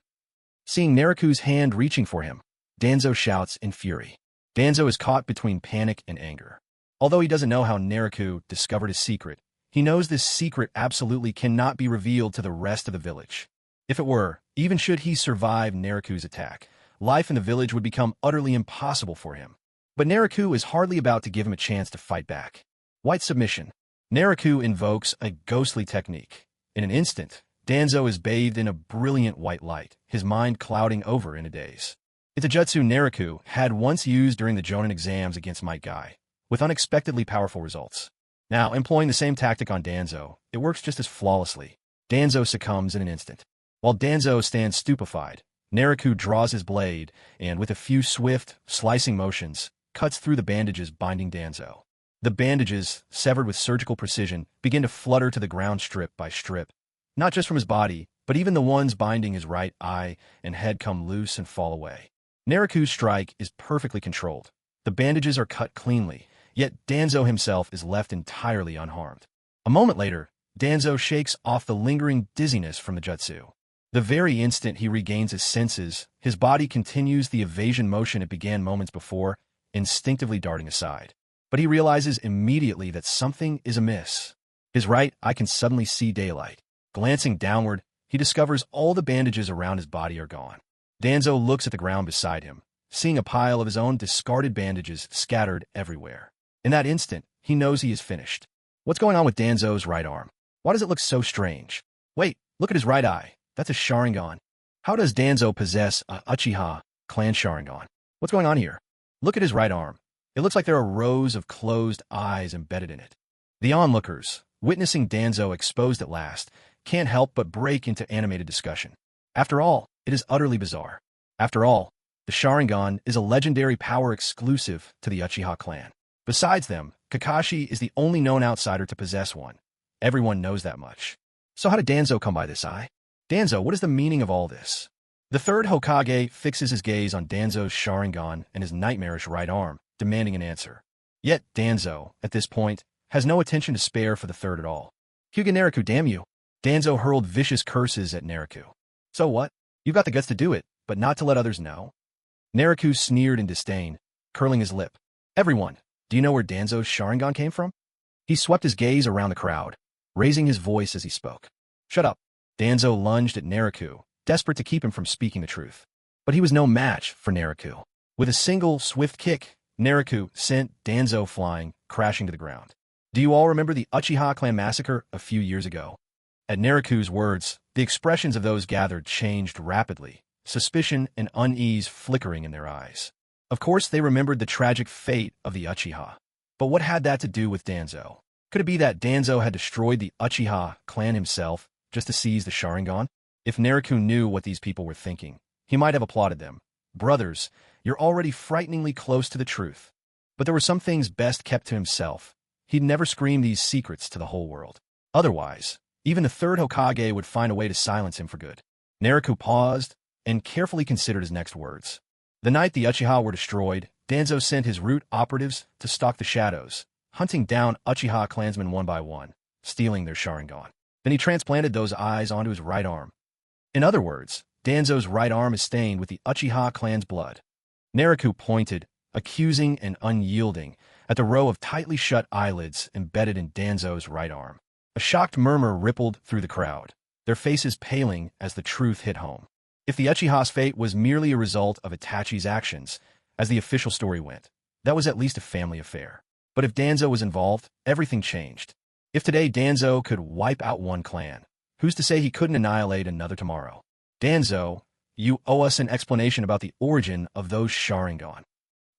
Seeing Naruto's hand reaching for him, Danzo shouts in fury. Danzo is caught between panic and anger. Although he doesn't know how Naruto discovered his secret, he knows this secret absolutely cannot be revealed to the rest of the village. If it were, even should he survive Naruto's attack, life in the village would become utterly impossible for him. But Naruto is hardly about to give him a chance to fight back. White submission. Naruto invokes a ghostly technique. In an instant, Danzo is bathed in a brilliant white light, his mind clouding over in a daze. It's a jutsu Naruto had once used during the Jonin exams against Might Guy, with unexpectedly powerful results. Now, employing the same tactic on Danzo, it works just as flawlessly. Danzo succumbs in an instant. While Danzo stands stupefied, Naruto draws his blade and, with a few swift, slicing motions, cuts through the bandages binding Danzo. The bandages, severed with surgical precision, begin to flutter to the ground strip by strip. Not just from his body, but even the ones binding his right eye and head come loose and fall away. Naruto's strike is perfectly controlled. The bandages are cut cleanly, yet Danzo himself is left entirely unharmed. A moment later, Danzo shakes off the lingering dizziness from the jutsu. The very instant he regains his senses, his body continues the evasion motion it began moments before, instinctively darting aside. But he realizes immediately that something is amiss. His right eye can suddenly see daylight. Glancing downward, he discovers all the bandages around his body are gone. Danzo looks at the ground beside him, seeing a pile of his own discarded bandages scattered everywhere. In that instant, he knows he is finished. What's going on with Danzo's right arm? Why does it look so strange? Wait, look at his right eye. That's a Sharingan. How does Danzo possess a Uchiha clan Sharingan? What's going on here? Look at his right arm. It looks like there are rows of closed eyes embedded in it. The onlookers, witnessing Danzo exposed at last, can't help but break into animated discussion. After all, it is utterly bizarre. After all, the Sharingan is a legendary power exclusive to the Uchiha clan. Besides them, Kakashi is the only known outsider to possess one. Everyone knows that much. So how did Danzo come by this eye? Danzo, what is the meaning of all this? The third Hokage fixes his gaze on Danzo's Sharingan and his nightmarish right arm, demanding an answer. Yet Danzo, at this point, has no attention to spare for the third at all. Hyuga Naruto, damn you. Danzo hurled vicious curses at Naruto. So what? You've got the guts to do it, but not to let others know? Naruto sneered in disdain. curling his lip. Everyone, do you know where Danzo's Sharingan came from? He swept his gaze around the crowd, raising his voice as he spoke. Shut up. Danzo lunged at Naruto, desperate to keep him from speaking the truth. But he was no match for Naruto. With a single, swift kick, Naruto sent Danzo flying, crashing to the ground. Do you all remember the Uchiha clan massacre a few years ago? At Naruto's words, the expressions of those gathered changed rapidly, suspicion and unease flickering in their eyes. Of course, they remembered the tragic fate of the Uchiha. But what had that to do with Danzo? Could it be that Danzo had destroyed the Uchiha clan himself just to seize the Sharingan? If Naruto knew what these people were thinking, he might have applauded them. Brothers, you're already frighteningly close to the truth. But there were some things best kept to himself. He'd never scream these secrets to the whole world. Otherwise, even the third Hokage would find a way to silence him for good. Naruto paused and carefully considered his next words. The night the Uchiha were destroyed, Danzo sent his root operatives to stalk the shadows, hunting down Uchiha clansmen one by one, stealing their Sharingan. Then he transplanted those eyes onto his right arm. In other words, Danzo's right arm is stained with the Uchiha clan's blood. Naruto pointed, accusing and unyielding, at the row of tightly shut eyelids embedded in Danzo's right arm. A shocked murmur rippled through the crowd, their faces paling as the truth hit home. If the Uchiha's fate was merely a result of Itachi's actions, as the official story went, that was at least a family affair. But if Danzo was involved, everything changed. If today Danzo could wipe out one clan, who's to say he couldn't annihilate another tomorrow? Danzo, you owe us an explanation about the origin of those Sharingan.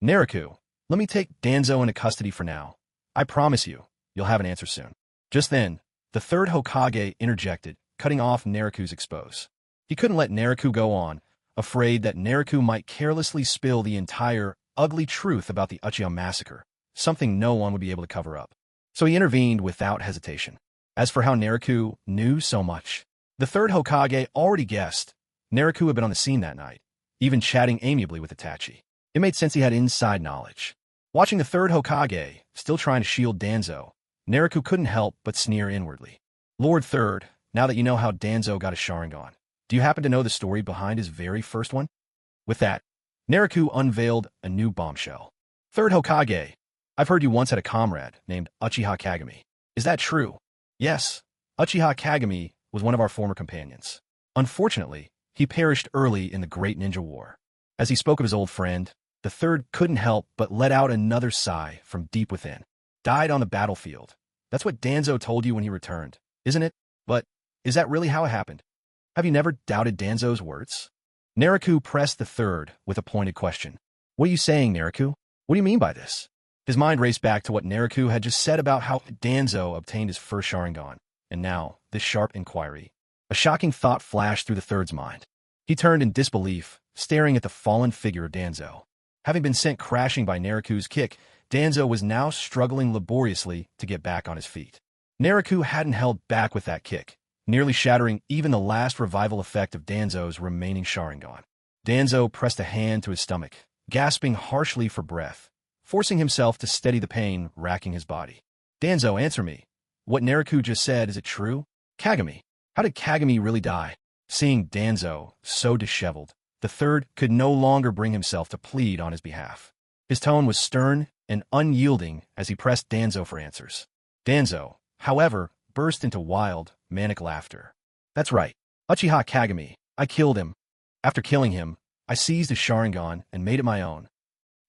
Naruto, let me take Danzo into custody for now. I promise you, you'll have an answer soon. Just then, the third Hokage interjected, cutting off Naruto's expose. He couldn't let Naruto go on, afraid that Naruto might carelessly spill the entire, ugly truth about the Uchiha massacre, something no one would be able to cover up. So he intervened without hesitation. As for how Naruto knew so much, the third Hokage already guessed. Naruto had been on the scene that night, even chatting amiably with Itachi. It made sense he had inside knowledge. Watching the third Hokage, still trying to shield Danzo, Naruto couldn't help but sneer inwardly. Lord Third, now that you know how Danzo got a Sharingan, do you happen to know the story behind his very first one? With that, Naruto unveiled a new bombshell. Third Hokage, I've heard you once had a comrade named Uchiha Kagami. Is that true? Yes, Uchiha Kagami was one of our former companions. Unfortunately, he perished early in the Great Ninja War. As he spoke of his old friend, the third couldn't help but let out another sigh from deep within. Died on the battlefield. That's what Danzo told you when he returned, isn't it? But is that really how it happened? Have you never doubted Danzo's words? Naruto pressed the third with a pointed question. What are you saying, Naruto? What do you mean by this? His mind raced back to what Naruto had just said about how Danzo obtained his first Sharingan, and now this sharp inquiry. A shocking thought flashed through the third's mind. He turned in disbelief, staring at the fallen figure of Danzo. Having been sent crashing by Naruto's kick, Danzo was now struggling laboriously to get back on his feet. Naruto hadn't held back with that kick, nearly shattering even the last revival effect of Danzo's remaining Sharingan. Danzo pressed a hand to his stomach, gasping harshly for breath, forcing himself to steady the pain racking his body. Danzo, answer me. What Naruto just said, is it true? Kagami. How did Kagami really die? Seeing Danzo so disheveled, the third could no longer bring himself to plead on his behalf. His tone was stern and unyielding as he pressed Danzo for answers. Danzo, however, burst into wild, manic laughter. That's right. Uchiha Kagami. I killed him. After killing him, I seized his Sharingan and made it my own.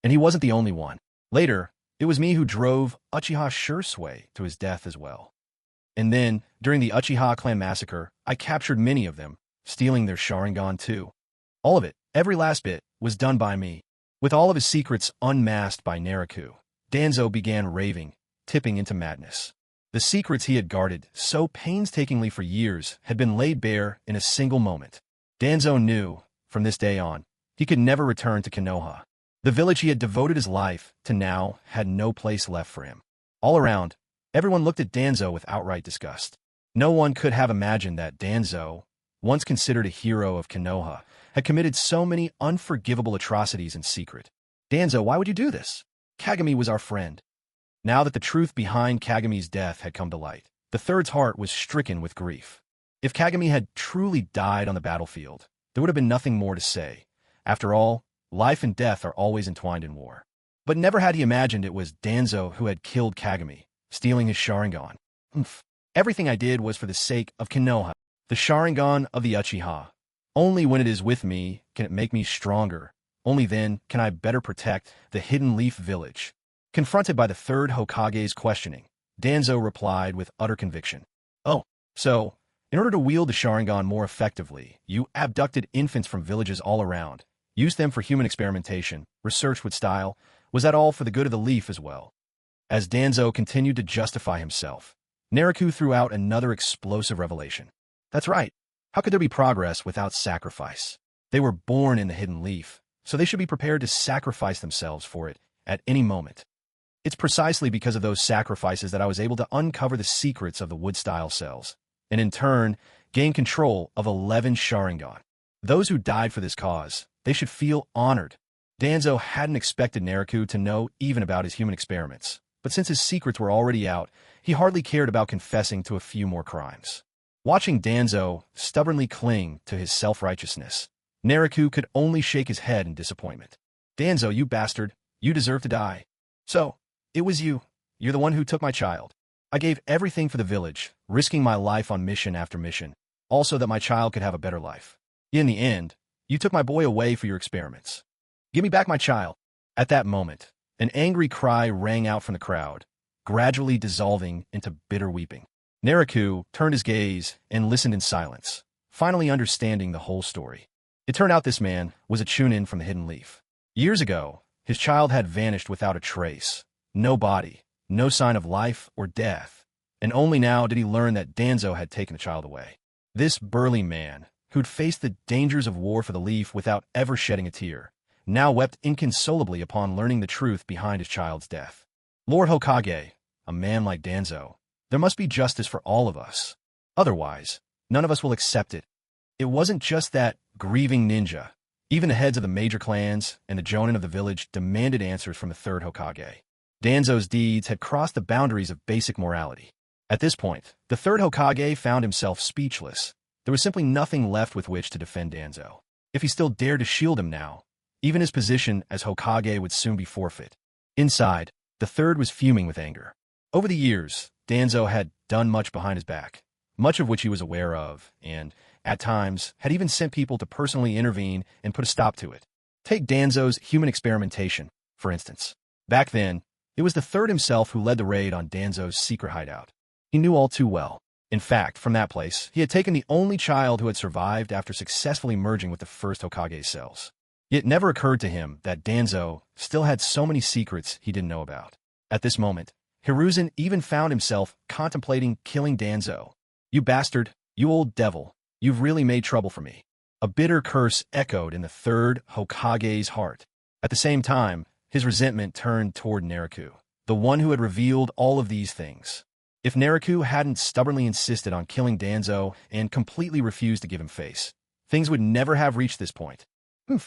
And he wasn't the only one. Later, it was me who drove Uchiha Shursui to his death as well. And then, during the Uchiha clan massacre, I captured many of them, stealing their Sharingan too. All of it, every last bit, was done by me. With all of his secrets unmasked by Naruto, Danzo began raving, tipping into madness. The secrets he had guarded so painstakingly for years had been laid bare in a single moment. Danzo knew, from this day on, he could never return to Konoha. The village he had devoted his life to now had no place left for him. All around, everyone looked at Danzo with outright disgust. No one could have imagined that Danzo, once considered a hero of Konoha, had committed so many unforgivable atrocities in secret. Danzo, why would you do this? Kagami was our friend. Now that the truth behind Kagami's death had come to light, the third's heart was stricken with grief. If Kagami had truly died on the battlefield, there would have been nothing more to say. After all, life and death are always entwined in war. But never had he imagined it was Danzo who had killed Kagami, stealing his Sharingan. Oomph. Everything I did was for the sake of Konoha, the Sharingan of the Uchiha. Only when it is with me can it make me stronger. Only then can I better protect the Hidden Leaf Village. Confronted by the third Hokage's questioning, Danzo replied with utter conviction. Oh, so, in order to wield the Sharingan more effectively, you abducted infants from villages all around, used them for human experimentation, research with style. Was that all for the good of the leaf as well? As Danzo continued to justify himself, Naruto threw out another explosive revelation. That's right. How could there be progress without sacrifice? They were born in the Hidden Leaf, so they should be prepared to sacrifice themselves for it at any moment. It's precisely because of those sacrifices that I was able to uncover the secrets of the wood-style cells, and in turn, gain control of 11 Sharingan. Those who died for this cause, they should feel honored. Danzo hadn't expected Naruto to know even about his human experiments, but since his secrets were already out, he hardly cared about confessing to a few more crimes. Watching Danzo stubbornly cling to his self-righteousness, Naruto could only shake his head in disappointment. Danzo, you bastard, you deserve to die. So, it was you. You're the one who took my child. I gave everything for the village, risking my life on mission after mission, also that my child could have a better life. In the end, you took my boy away for your experiments. Give me back my child. At that moment, an angry cry rang out from the crowd, gradually dissolving into bitter weeping. Naruto turned his gaze and listened in silence, finally understanding the whole story. It turned out this man was a Chunin from the Hidden Leaf. Years ago, his child had vanished without a trace. No body, no sign of life or death, and only now did he learn that Danzo had taken the child away. This burly man, who'd faced the dangers of war for the Leaf without ever shedding a tear, now wept inconsolably upon learning the truth behind his child's death. Lord Hokage, a man like Danzo, there must be justice for all of us. Otherwise, none of us will accept it. It wasn't just that grieving ninja. Even the heads of the major clans and the jonin of the village demanded answers from the third Hokage. Danzo's deeds had crossed the boundaries of basic morality. At this point, the third Hokage found himself speechless. There was simply nothing left with which to defend Danzo. If he still dared to shield him now, even his position as Hokage would soon be forfeit. Inside, the third was fuming with anger. Over the years, Danzo had done much behind his back, much of which he was aware of, and, at times, had even sent people to personally intervene and put a stop to it. Take Danzo's human experimentation, for instance. Back then, it was the third himself who led the raid on Danzo's secret hideout. He knew all too well. In fact, from that place, he had taken the only child who had survived after successfully merging with the first Hokage's cells. It never occurred to him that Danzo still had so many secrets he didn't know about. At this moment, Hiruzen even found himself contemplating killing Danzo. You bastard, you old devil, you've really made trouble for me. A bitter curse echoed in the third Hokage's heart. At the same time, his resentment turned toward Naruto, the one who had revealed all of these things. If Naruto hadn't stubbornly insisted on killing Danzo and completely refused to give him face, things would never have reached this point.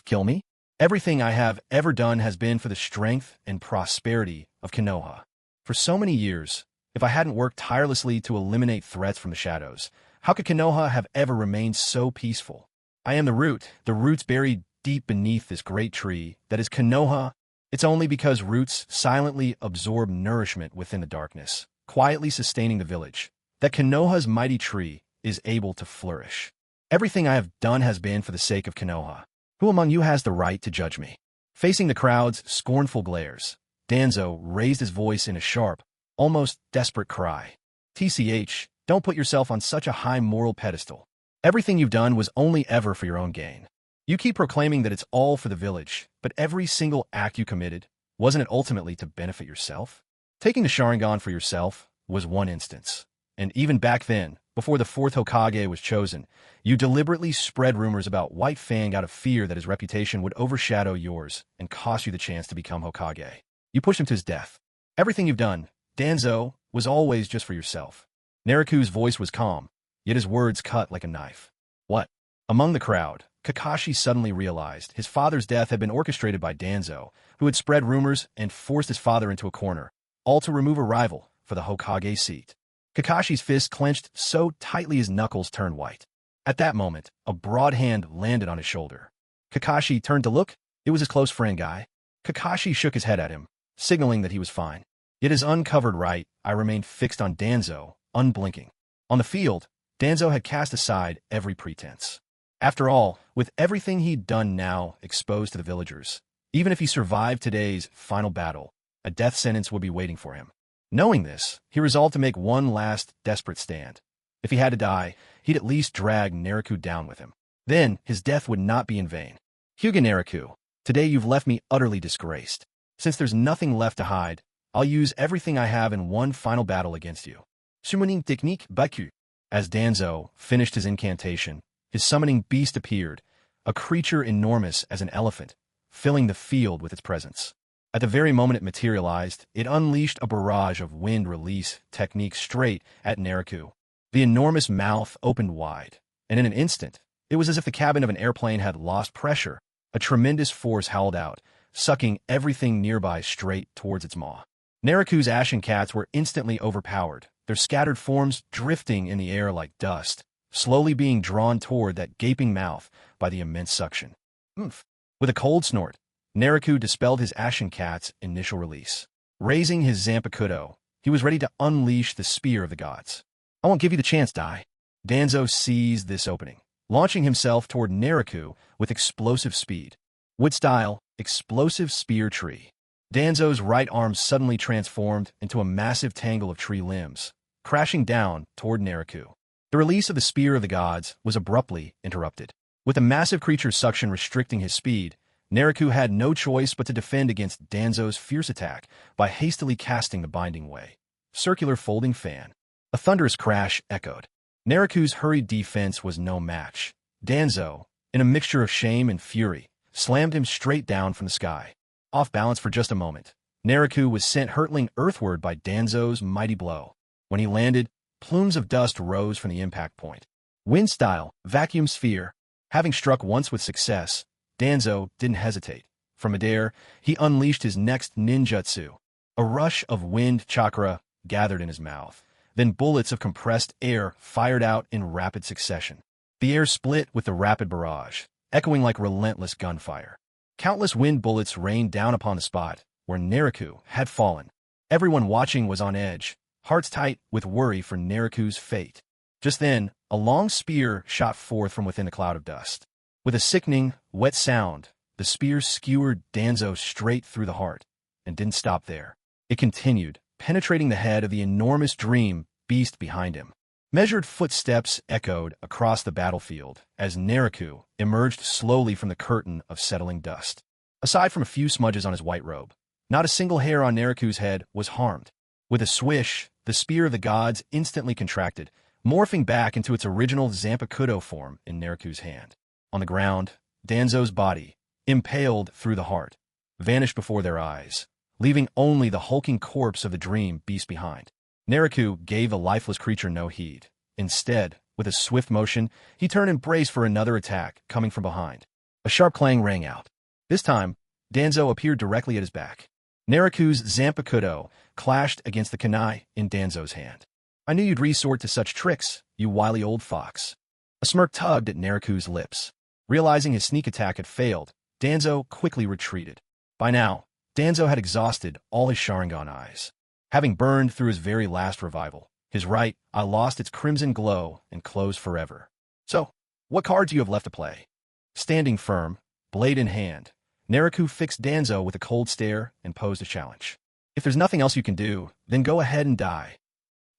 Kill me? Everything I have ever done has been for the strength and prosperity of Konoha. For so many years, if I hadn't worked tirelessly to eliminate threats from the shadows, how could Konoha have ever remained so peaceful? I am the roots buried deep beneath this great tree that is Konoha. It's only because roots silently absorb nourishment within the darkness, quietly sustaining the village, that Konoha's mighty tree is able to flourish. Everything I have done has been for the sake of Konoha. Who among you has the right to judge me? Facing the crowd's scornful glares, Danzo raised his voice in a sharp, almost desperate cry. TCH, don't put yourself on such a high moral pedestal. Everything you've done was only ever for your own gain. You keep proclaiming that it's all for the village, but every single act you committed, wasn't it ultimately to benefit yourself? Taking the Sharingan for yourself was one instance. And even back then, before the fourth Hokage was chosen, you deliberately spread rumors about White Fang out of fear that his reputation would overshadow yours and cost you the chance to become Hokage. You pushed him to his death. Everything you've done, Danzo, was always just for yourself. Naruto's voice was calm, yet his words cut like a knife. What? Among the crowd, Kakashi suddenly realized his father's death had been orchestrated by Danzo, who had spread rumors and forced his father into a corner, all to remove a rival for the Hokage seat. Kakashi's fist clenched so tightly his knuckles turned white. At that moment, a broad hand landed on his shoulder. Kakashi turned to look. It was his close friend Guy. Kakashi shook his head at him, signaling that he was fine. Yet his uncovered right eye remained fixed on Danzo, unblinking. On the field, Danzo had cast aside every pretense. After all, with everything he'd done now exposed to the villagers, even if he survived today's final battle, a death sentence would be waiting for him. Knowing this, he resolved to make one last desperate stand. If he had to die, he'd at least drag Naraku down with him. Then, his death would not be in vain. Hyuga Naraku, today you've left me utterly disgraced. Since there's nothing left to hide, I'll use everything I have in one final battle against you. Summoning technique Baku. As Danzo finished his incantation, his summoning beast appeared, a creature enormous as an elephant, filling the field with its presence. At the very moment it materialized, it unleashed a barrage of wind release techniques straight at Naraku. The enormous mouth opened wide, and in an instant, it was as if the cabin of an airplane had lost pressure. A tremendous force howled out, sucking everything nearby straight towards its maw. Naraku's ashen cats were instantly overpowered, their scattered forms drifting in the air like dust, slowly being drawn toward that gaping mouth by the immense suction. Oomph! With a cold snort, Naraku dispelled his ashen cat's initial release. Raising his Zampakudo, he was ready to unleash the spear of the gods. I won't give you the chance, Dai. Danzo seized this opening, launching himself toward Naraku with explosive speed. Wood-style, explosive spear tree. Danzo's right arm suddenly transformed into a massive tangle of tree limbs, crashing down toward Naraku. The release of the spear of the gods was abruptly interrupted. With the massive creature's suction restricting his speed, Naraku had no choice but to defend against Danzo's fierce attack by hastily casting the binding way. Circular folding fan. A thunderous crash echoed. Naraku's hurried defense was no match. Danzo, in a mixture of shame and fury, slammed him straight down from the sky. Off balance for just a moment, Naraku was sent hurtling earthward by Danzo's mighty blow. When he landed, plumes of dust rose from the impact point. Wind-style, vacuum sphere. Having struck once with success, Danzo didn't hesitate. From midair, he unleashed his next ninjutsu. A rush of wind chakra gathered in his mouth. Then bullets of compressed air fired out in rapid succession. The air split with the rapid barrage, echoing like relentless gunfire. Countless wind bullets rained down upon the spot where Naraku had fallen. Everyone watching was on edge, hearts tight with worry for Naraku's fate. Just then, a long spear shot forth from within a cloud of dust. With a sickening, wet sound, the spear skewered Danzo straight through the heart, and didn't stop there. It continued, penetrating the head of the enormous dream beast behind him. Measured footsteps echoed across the battlefield as Naraku emerged slowly from the curtain of settling dust. Aside from a few smudges on his white robe, not a single hair on Naraku's head was harmed. With a swish, the spear of the gods instantly contracted, morphing back into its original Zampakudo form in Naraku's hand. On the ground, Danzo's body, impaled through the heart, vanished before their eyes, leaving only the hulking corpse of the dream beast behind. Naraku gave the lifeless creature no heed. Instead, with a swift motion, he turned and braced for another attack coming from behind. A sharp clang rang out. This time, Danzo appeared directly at his back. Naraku's Zampakudo clashed against the kunai in Danzo's hand. I knew you'd resort to such tricks, you wily old fox. A smirk tugged at Naraku's lips. Realizing his sneak attack had failed, Danzo quickly retreated. By now, Danzo had exhausted all his Sharingan eyes. Having burned through his very last revival, his right eye lost its crimson glow and closed forever. So, what cards do you have left to play? Standing firm, blade in hand, Naraku fixed Danzo with a cold stare and posed a challenge. If there's nothing else you can do, then go ahead and die.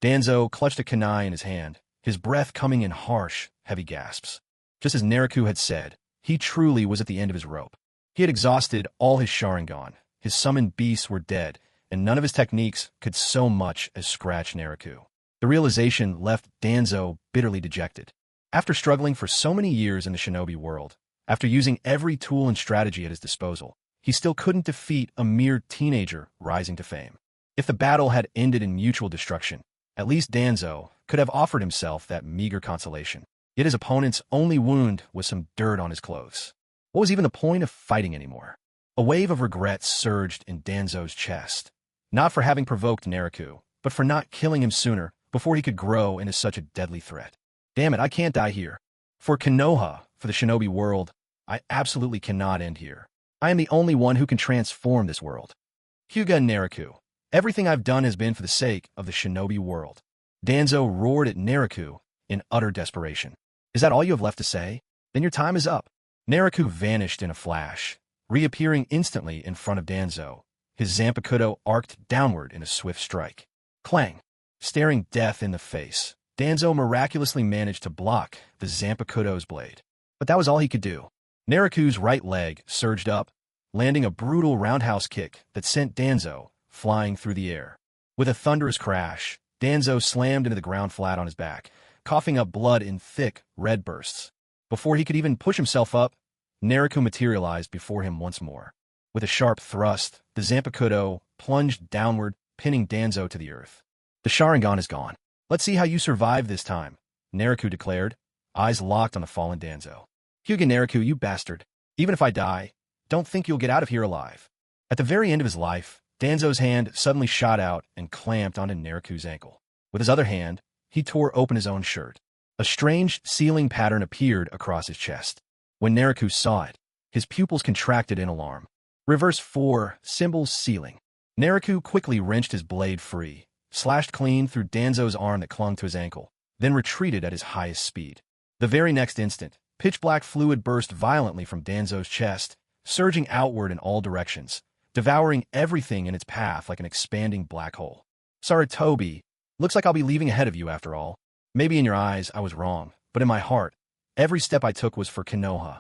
Danzo clutched a kunai in his hand, his breath coming in harsh, heavy gasps. Just as Naraku had said, he truly was at the end of his rope. He had exhausted all his Sharingan, his summoned beasts were dead, and none of his techniques could so much as scratch Naraku. The realization left Danzo bitterly dejected. After struggling for so many years in the shinobi world, after using every tool and strategy at his disposal, he still couldn't defeat a mere teenager rising to fame. If the battle had ended in mutual destruction, at least Danzo could have offered himself that meager consolation. Yet his opponent's only wound was some dirt on his clothes. What was even the point of fighting anymore? A wave of regret surged in Danzo's chest. Not for having provoked Naraku, but for not killing him sooner before he could grow into such a deadly threat. Damn it, I can't die here. For Konoha, for the shinobi world, I absolutely cannot end here. I am the only one who can transform this world. Hyuga and Naruto. Everything I've done has been for the sake of the shinobi world. Danzo roared at Naruto in utter desperation. Is that all you have left to say? Then your time is up. Naruto vanished in a flash, reappearing instantly in front of Danzo, his Zampakudo arced downward in a swift strike. Clang! Staring death in the face, Danzo miraculously managed to block the Zampakudo's blade. But that was all he could do. Naruto's right leg surged up, landing a brutal roundhouse kick that sent Danzo flying through the air. With a thunderous crash, Danzo slammed into the ground flat on his back, coughing up blood in thick, red bursts. Before he could even push himself up, Naruto materialized before him once more. With a sharp thrust, the Zampakudo plunged downward, pinning Danzo to the earth. The Sharingan is gone. Let's see how you survive this time, Naruto declared, eyes locked on the fallen Danzo. Hyuga Naruto, you bastard. Even if I die, don't think you'll get out of here alive. At the very end of his life, Danzo's hand suddenly shot out and clamped onto Naruto's ankle. With his other hand, he tore open his own shirt. A strange sealing pattern appeared across his chest. When Naruto saw it, his pupils contracted in alarm. Reverse 4, symbols sealing. Naruto quickly wrenched his blade free, slashed clean through Danzo's arm that clung to his ankle, then retreated at his highest speed. The very next instant, pitch-black fluid burst violently from Danzo's chest, surging outward in all directions, devouring everything in its path like an expanding black hole. Sarutobi, looks like I'll be leaving ahead of you after all. Maybe in your eyes I was wrong, but in my heart, every step I took was for Konoha.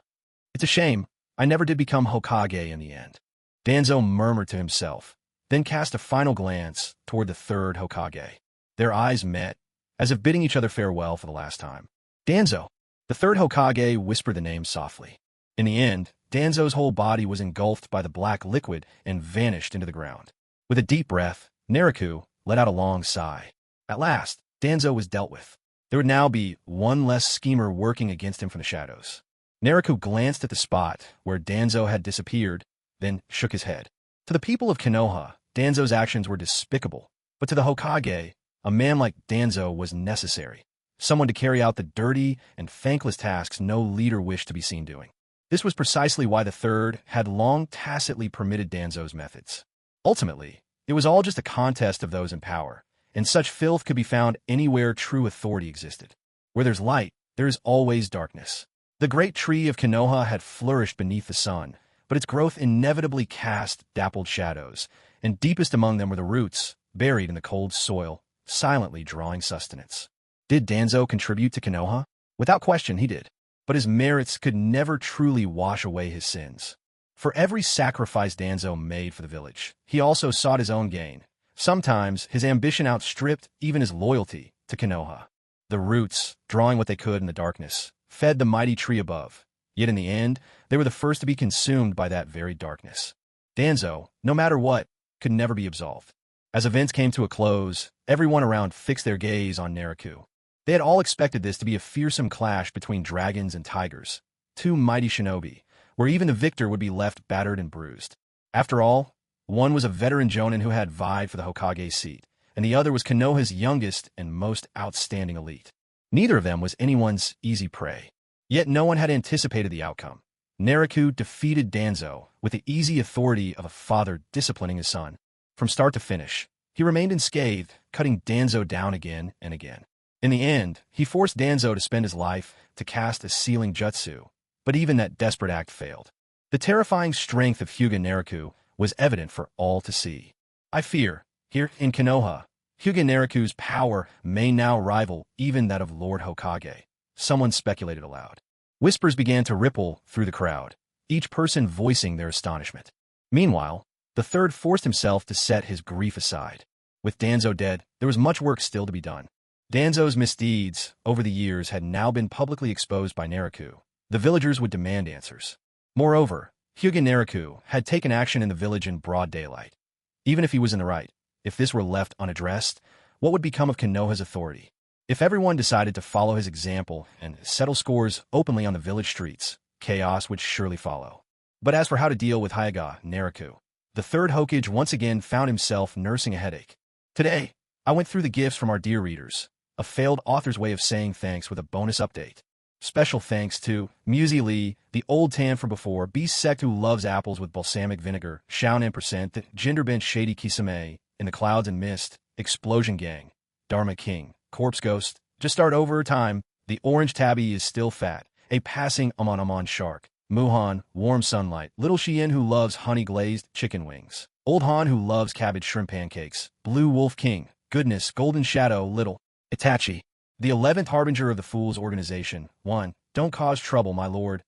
It's a shame I never did become Hokage in the end. Danzo murmured to himself, then cast a final glance toward the third Hokage. Their eyes met, as if bidding each other farewell for the last time. Danzo! The third Hokage whispered the name softly. In the end, Danzo's whole body was engulfed by the black liquid and vanished into the ground. With a deep breath, Naruto let out a long sigh. At last, Danzo was dealt with. There would now be one less schemer working against him from the shadows. Naruto glanced at the spot where Danzo had disappeared, then shook his head. To the people of Konoha, Danzo's actions were despicable, but to the Hokage, a man like Danzo was necessary. Someone to carry out the dirty and thankless tasks no leader wished to be seen doing. This was precisely why the third had long tacitly permitted Danzo's methods. Ultimately, it was all just a contest of those in power, and such filth could be found anywhere true authority existed. Where there's light, there is always darkness. The great tree of Konoha had flourished beneath the sun, but its growth inevitably cast dappled shadows, and deepest among them were the roots, buried in the cold soil, silently drawing sustenance. Did Danzo contribute to Konoha? Without question, he did. But his merits could never truly wash away his sins. For every sacrifice Danzo made for the village, he also sought his own gain. Sometimes his ambition outstripped even his loyalty to Konoha. The roots, drawing what they could in the darkness, fed the mighty tree above. Yet in the end, they were the first to be consumed by that very darkness. Danzo, no matter what, could never be absolved. As events came to a close, everyone around fixed their gaze on Naruto. They had all expected this to be a fearsome clash between dragons and tigers, two mighty shinobi, where even the victor would be left battered and bruised. After all, one was a veteran jonin who had vied for the Hokage seat, and the other was Konoha's youngest and most outstanding elite. Neither of them was anyone's easy prey. Yet no one had anticipated the outcome. Naruto defeated Danzo with the easy authority of a father disciplining his son. From start to finish, he remained unscathed, cutting Danzo down again and again. In the end, he forced Danzo to spend his life to cast a sealing jutsu, but even that desperate act failed. The terrifying strength of Hyuga Naruto was evident for all to see. I fear, here in Konoha, Hyuga Naruto's power may now rival even that of Lord Hokage, someone speculated aloud. Whispers began to ripple through the crowd, each person voicing their astonishment. Meanwhile, the third forced himself to set his grief aside. With Danzo dead, there was much work still to be done. Danzo's misdeeds over the years had now been publicly exposed by Naruto. The villagers would demand answers. Moreover, Hyuga Naruto had taken action in the village in broad daylight. Even if he was in the right, if this were left unaddressed, what would become of Konoha's authority? If everyone decided to follow his example and settle scores openly on the village streets, chaos would surely follow. But as for how to deal with Hyuga Naruto, the third Hokage once again found himself nursing a headache. Today, I went through the gifts from our dear readers, a failed author's way of saying thanks with a bonus update. Special thanks to Musi Lee, the old tan from before, Beast Sect who loves apples with balsamic vinegar, Shounen Percent, the Genderbent Shady Kisame, In the Clouds and Mist, Explosion Gang, Dharma King, Corpse Ghost, Just Start Over Time, The Orange Tabby is Still Fat, A Passing Amon Shark, Muhan, Warm Sunlight, Little Shien who loves honey glazed chicken wings, Old Han who loves cabbage shrimp pancakes, Blue Wolf King, Goodness, Golden Shadow, Little, Itachi, the 11th Harbinger of the Fools Organization, 1. Don't Cause Trouble, My Lord,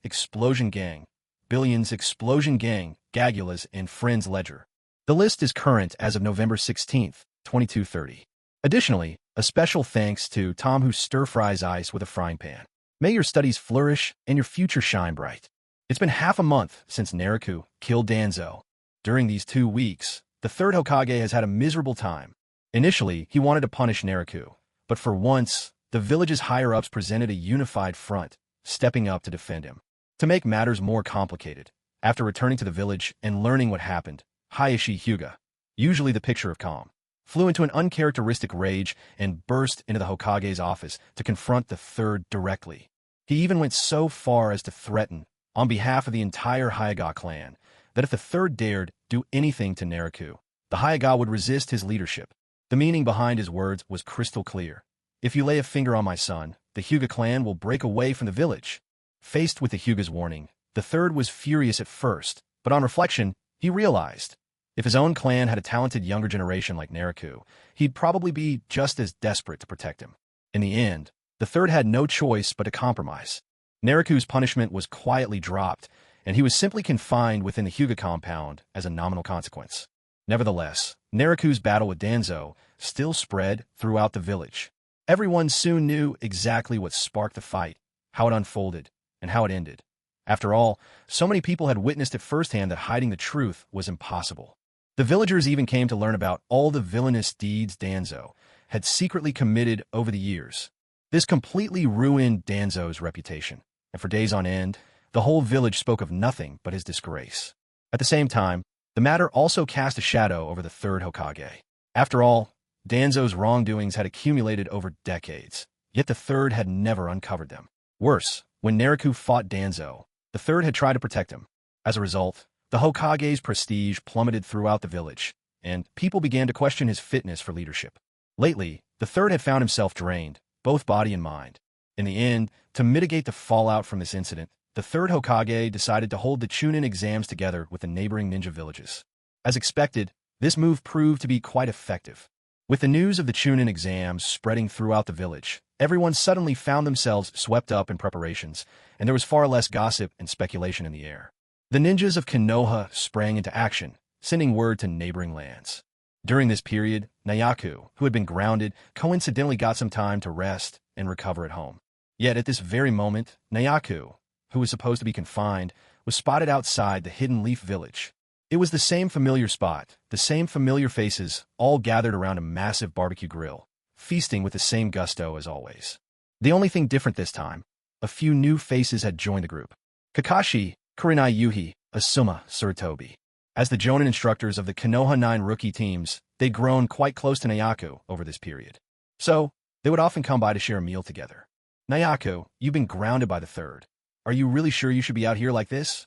Explosion Gang, Billions Explosion Gang, Gagulas, and Friends Ledger. The list is current as of November 16, 2230. Additionally, a special thanks to Tom who stir-fries ice with a frying pan. May your studies flourish and your future shine bright. It's been half a month since Naruto killed Danzo. During these 2 weeks, the third Hokage has had a miserable time. Initially, he wanted to punish Naruto, but for once, the village's higher-ups presented a unified front, stepping up to defend him. To make matters more complicated, after returning to the village and learning what happened, Hayashi Hyuga, usually the picture of calm, flew into an uncharacteristic rage and burst into the Hokage's office to confront the third directly. He even went so far as to threaten, on behalf of the entire Hyuga clan, that if the third dared do anything to Naruto, the Hyuga would resist his leadership. The meaning behind his words was crystal clear. If you lay a finger on my son, the Hyuga clan will break away from the village. Faced with the Hyuga's warning, the third was furious at first, but on reflection, he realized if his own clan had a talented younger generation like Naruto, he'd probably be just as desperate to protect him. In the end, the third had no choice but to compromise. Naruto's punishment was quietly dropped, and he was simply confined within the Hyuga compound as a nominal consequence. Nevertheless, Naruto's battle with Danzo still spread throughout the village. Everyone soon knew exactly what sparked the fight, how it unfolded, and how it ended. After all, so many people had witnessed it firsthand that hiding the truth was impossible. The villagers even came to learn about all the villainous deeds Danzo had secretly committed over the years. This completely ruined Danzo's reputation, and for days on end, the whole village spoke of nothing but his disgrace. At the same time, the matter also cast a shadow over the third Hokage. After all, Danzo's wrongdoings had accumulated over decades, yet the third had never uncovered them. Worse, when Naruto fought Danzo, the third had tried to protect him. As a result, the Hokage's prestige plummeted throughout the village, and people began to question his fitness for leadership. Lately, the third had found himself drained, both body and mind. In the end, to mitigate the fallout from this incident, the third Hokage decided to hold the Chunin exams together with the neighboring ninja villages. As expected, this move proved to be quite effective. With the news of the Chunin exams spreading throughout the village, everyone suddenly found themselves swept up in preparations, and there was far less gossip and speculation in the air. The ninjas of Konoha sprang into action, sending word to neighboring lands. During this period, Nayaku, who had been grounded, coincidentally got some time to rest and recover at home. Yet at this very moment, Nayaku, who was supposed to be confined, was spotted outside the Hidden Leaf Village. It was the same familiar spot, the same familiar faces, all gathered around a massive barbecue grill, feasting with the same gusto as always. The only thing different this time, a few new faces had joined the group. Kakashi, Kurenai Yuhi, Asuma, Suratobi. As the Jonin instructors of the Konoha 9 rookie teams, they'd grown quite close to Nayaku over this period. So, they would often come by to share a meal together. Nayaku, you've been grounded by the third. Are you really sure you should be out here like this?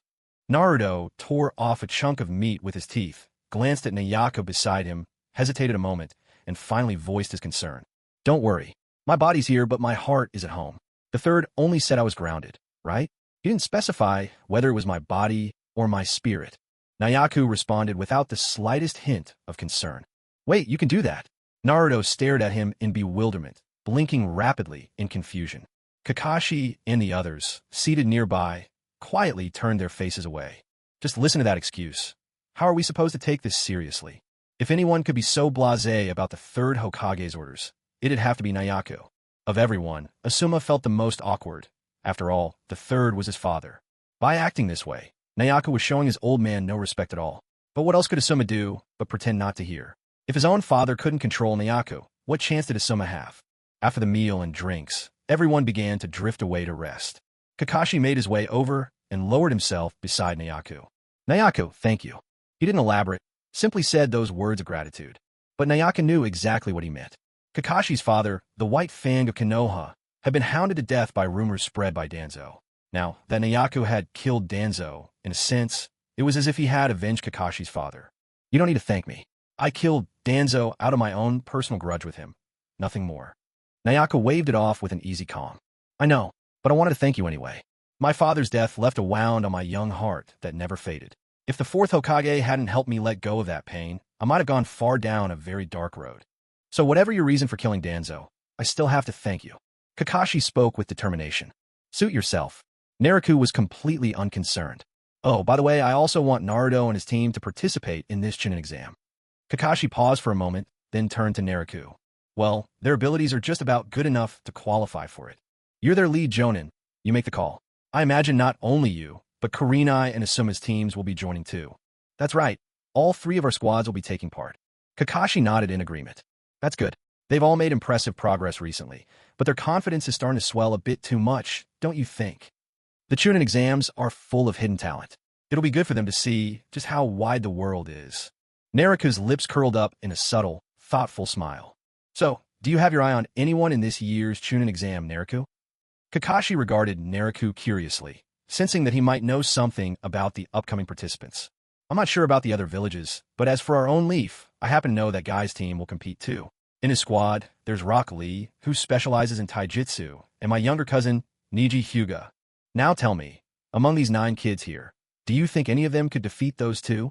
Naruto tore off a chunk of meat with his teeth, glanced at Nayaku beside him, hesitated a moment, and finally voiced his concern. Don't worry. My body's here, but my heart is at home. The third only said I was grounded, right? He didn't specify whether it was my body or my spirit. Nayaku responded without the slightest hint of concern. Wait, you can do that. Naruto stared at him in bewilderment, blinking rapidly in confusion. Kakashi and the others, seated nearby, quietly turned their faces away. Just listen to that excuse. How are we supposed to take this seriously? If anyone could be so blasé about the third Hokage's orders, it'd have to be Nayaku. Of everyone, Asuma felt the most awkward. After all, the third was his father. By acting this way, Nayaku was showing his old man no respect at all. But what else could Asuma do but pretend not to hear? If his own father couldn't control Nayaku, what chance did Asuma have? After the meal and drinks, everyone began to drift away to rest. Kakashi made his way over and lowered himself beside Nayaku. Nayaku, thank you. He didn't elaborate, simply said those words of gratitude. But Nayaku knew exactly what he meant. Kakashi's father, the White Fang of Konoha, had been hounded to death by rumors spread by Danzo. Now, that Nayaku had killed Danzo, in a sense, it was as if he had avenged Kakashi's father. You don't need to thank me. I killed Danzo out of my own personal grudge with him. Nothing more. Nayaku waved it off with an easy calm. I know, but I wanted to thank you anyway. My father's death left a wound on my young heart that never faded. If the fourth Hokage hadn't helped me let go of that pain, I might have gone far down a very dark road. So whatever your reason for killing Danzo, I still have to thank you. Kakashi spoke with determination. Suit yourself. Naruto was completely unconcerned. Oh, by the way, I also want Naruto and his team to participate in this Chunin exam. Kakashi paused for a moment, then turned to Naruto. Well, their abilities are just about good enough to qualify for it. You're their lead jonin. You make the call. I imagine not only you, but Kurenai and Asuma's teams will be joining too. That's right. All three of our squads will be taking part. Kakashi nodded in agreement. That's good. They've all made impressive progress recently, but their confidence is starting to swell a bit too much, don't you think? The Chunin exams are full of hidden talent. It'll be good for them to see just how wide the world is. Naruto's lips curled up in a subtle, thoughtful smile. So, do you have your eye on anyone in this year's Chunin exam, Naruto? Kakashi regarded Naruto curiously, sensing that he might know something about the upcoming participants. I'm not sure about the other villages, but as for our own Leaf, I happen to know that Guy's team will compete too. In his squad, there's Rock Lee, who specializes in taijutsu, and my younger cousin, Niji Hyuga. Now tell me, among these 9 kids here, do you think any of them could defeat those two?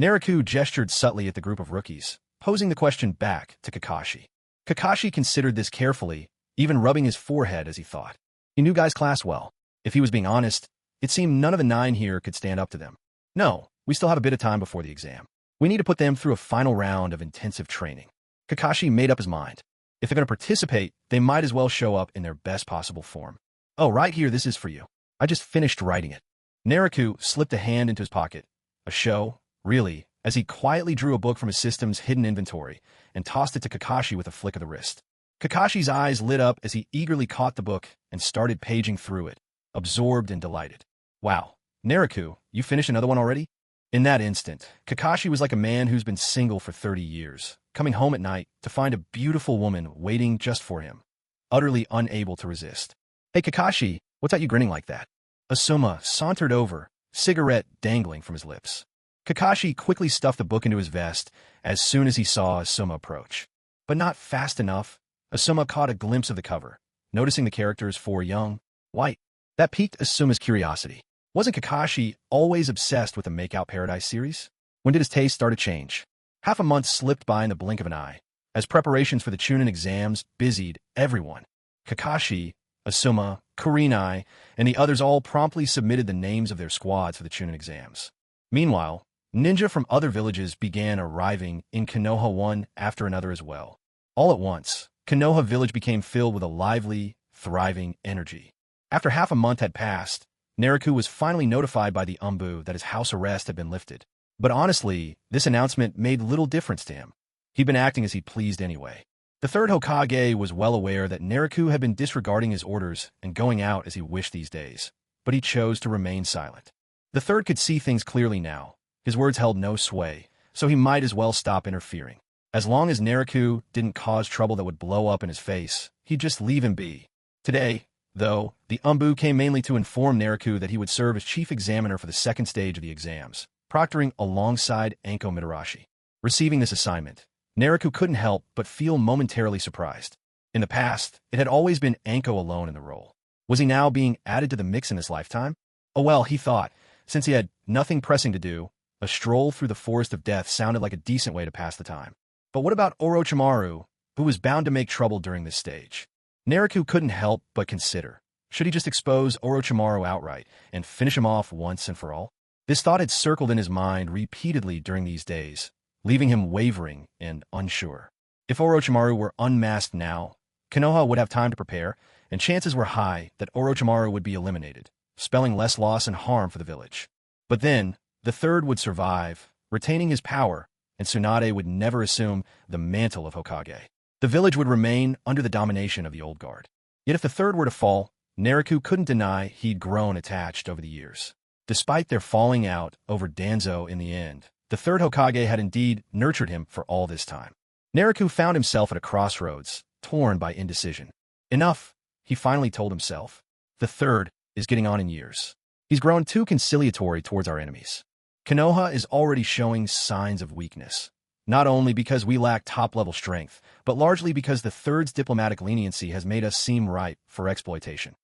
Naruto gestured subtly at the group of rookies, posing the question back to Kakashi. Kakashi considered this carefully, even rubbing his forehead as he thought. He knew Guy's class well. If he was being honest, it seemed none of the 9 here could stand up to them. No, we still have a bit of time before the exam. We need to put them through a final round of intensive training. Kakashi made up his mind. If they're going to participate, they might as well show up in their best possible form. Oh, right here, this is for you. I just finished writing it. Naruto slipped a hand into his pocket. A show, really, as he quietly drew a book from his system's hidden inventory and tossed it to Kakashi with a flick of the wrist. Kakashi's eyes lit up as he eagerly caught the book and started paging through it, absorbed and delighted. Wow, Naruto, you finished another one already? In that instant, Kakashi was like a man who's been single for 30 years, coming home at night to find a beautiful woman waiting just for him, utterly unable to resist. Hey Kakashi, what's got you grinning like that? Asuma sauntered over, cigarette dangling from his lips. Kakashi quickly stuffed the book into his vest as soon as he saw Asuma approach. But not fast enough. Asuma caught a glimpse of the cover, noticing the characters 4 young, white. That piqued Asuma's curiosity. Wasn't Kakashi always obsessed with the Make-Out Paradise series? When did his taste start to change? Half a month slipped by in the blink of an eye, as preparations for the Chunin exams busied everyone. Kakashi, Asuma, Kurenai, and the others all promptly submitted the names of their squads for the Chunin exams. Meanwhile, ninja from other villages began arriving in Konoha one after another as well. All at once, Konoha village became filled with a lively, thriving energy. After half a month had passed, Naruto was finally notified by the Umbu that his house arrest had been lifted. But honestly, this announcement made little difference to him. He'd been acting as he pleased anyway. The third Hokage was well aware that Naruto had been disregarding his orders and going out as he wished these days, but he chose to remain silent. The third could see things clearly now. His words held no sway, so he might as well stop interfering. As long as Naruto didn't cause trouble that would blow up in his face, he'd just leave him be. Today, though, the Umbu came mainly to inform Naruto that he would serve as chief examiner for the second stage of the exams, proctoring alongside Anko Mitarashi. Receiving this assignment, Naruto couldn't help but feel momentarily surprised. In the past, it had always been Anko alone in the role. Was he now being added to the mix in this lifetime? Oh well, he thought, since he had nothing pressing to do, a stroll through the forest of death sounded like a decent way to pass the time. But what about Orochimaru, who was bound to make trouble during this stage? Naruto couldn't help but consider, should he just expose Orochimaru outright and finish him off once and for all? This thought had circled in his mind repeatedly during these days, leaving him wavering and unsure. If Orochimaru were unmasked now, Konoha would have time to prepare, and chances were high that Orochimaru would be eliminated, spelling less loss and harm for the village. But then, the third would survive, retaining his power, and Tsunade would never assume the mantle of Hokage. The village would remain under the domination of the old guard. Yet if the third were to fall, Naruto couldn't deny he'd grown attached over the years. Despite their falling out over Danzo in the end, the third Hokage had indeed nurtured him for all this time. Naruto found himself at a crossroads, torn by indecision. Enough, he finally told himself. The third is getting on in years. He's grown too conciliatory towards our enemies. Konoha is already showing signs of weakness, not only because we lack top-level strength, but largely because the third's diplomatic leniency has made us seem ripe for exploitation.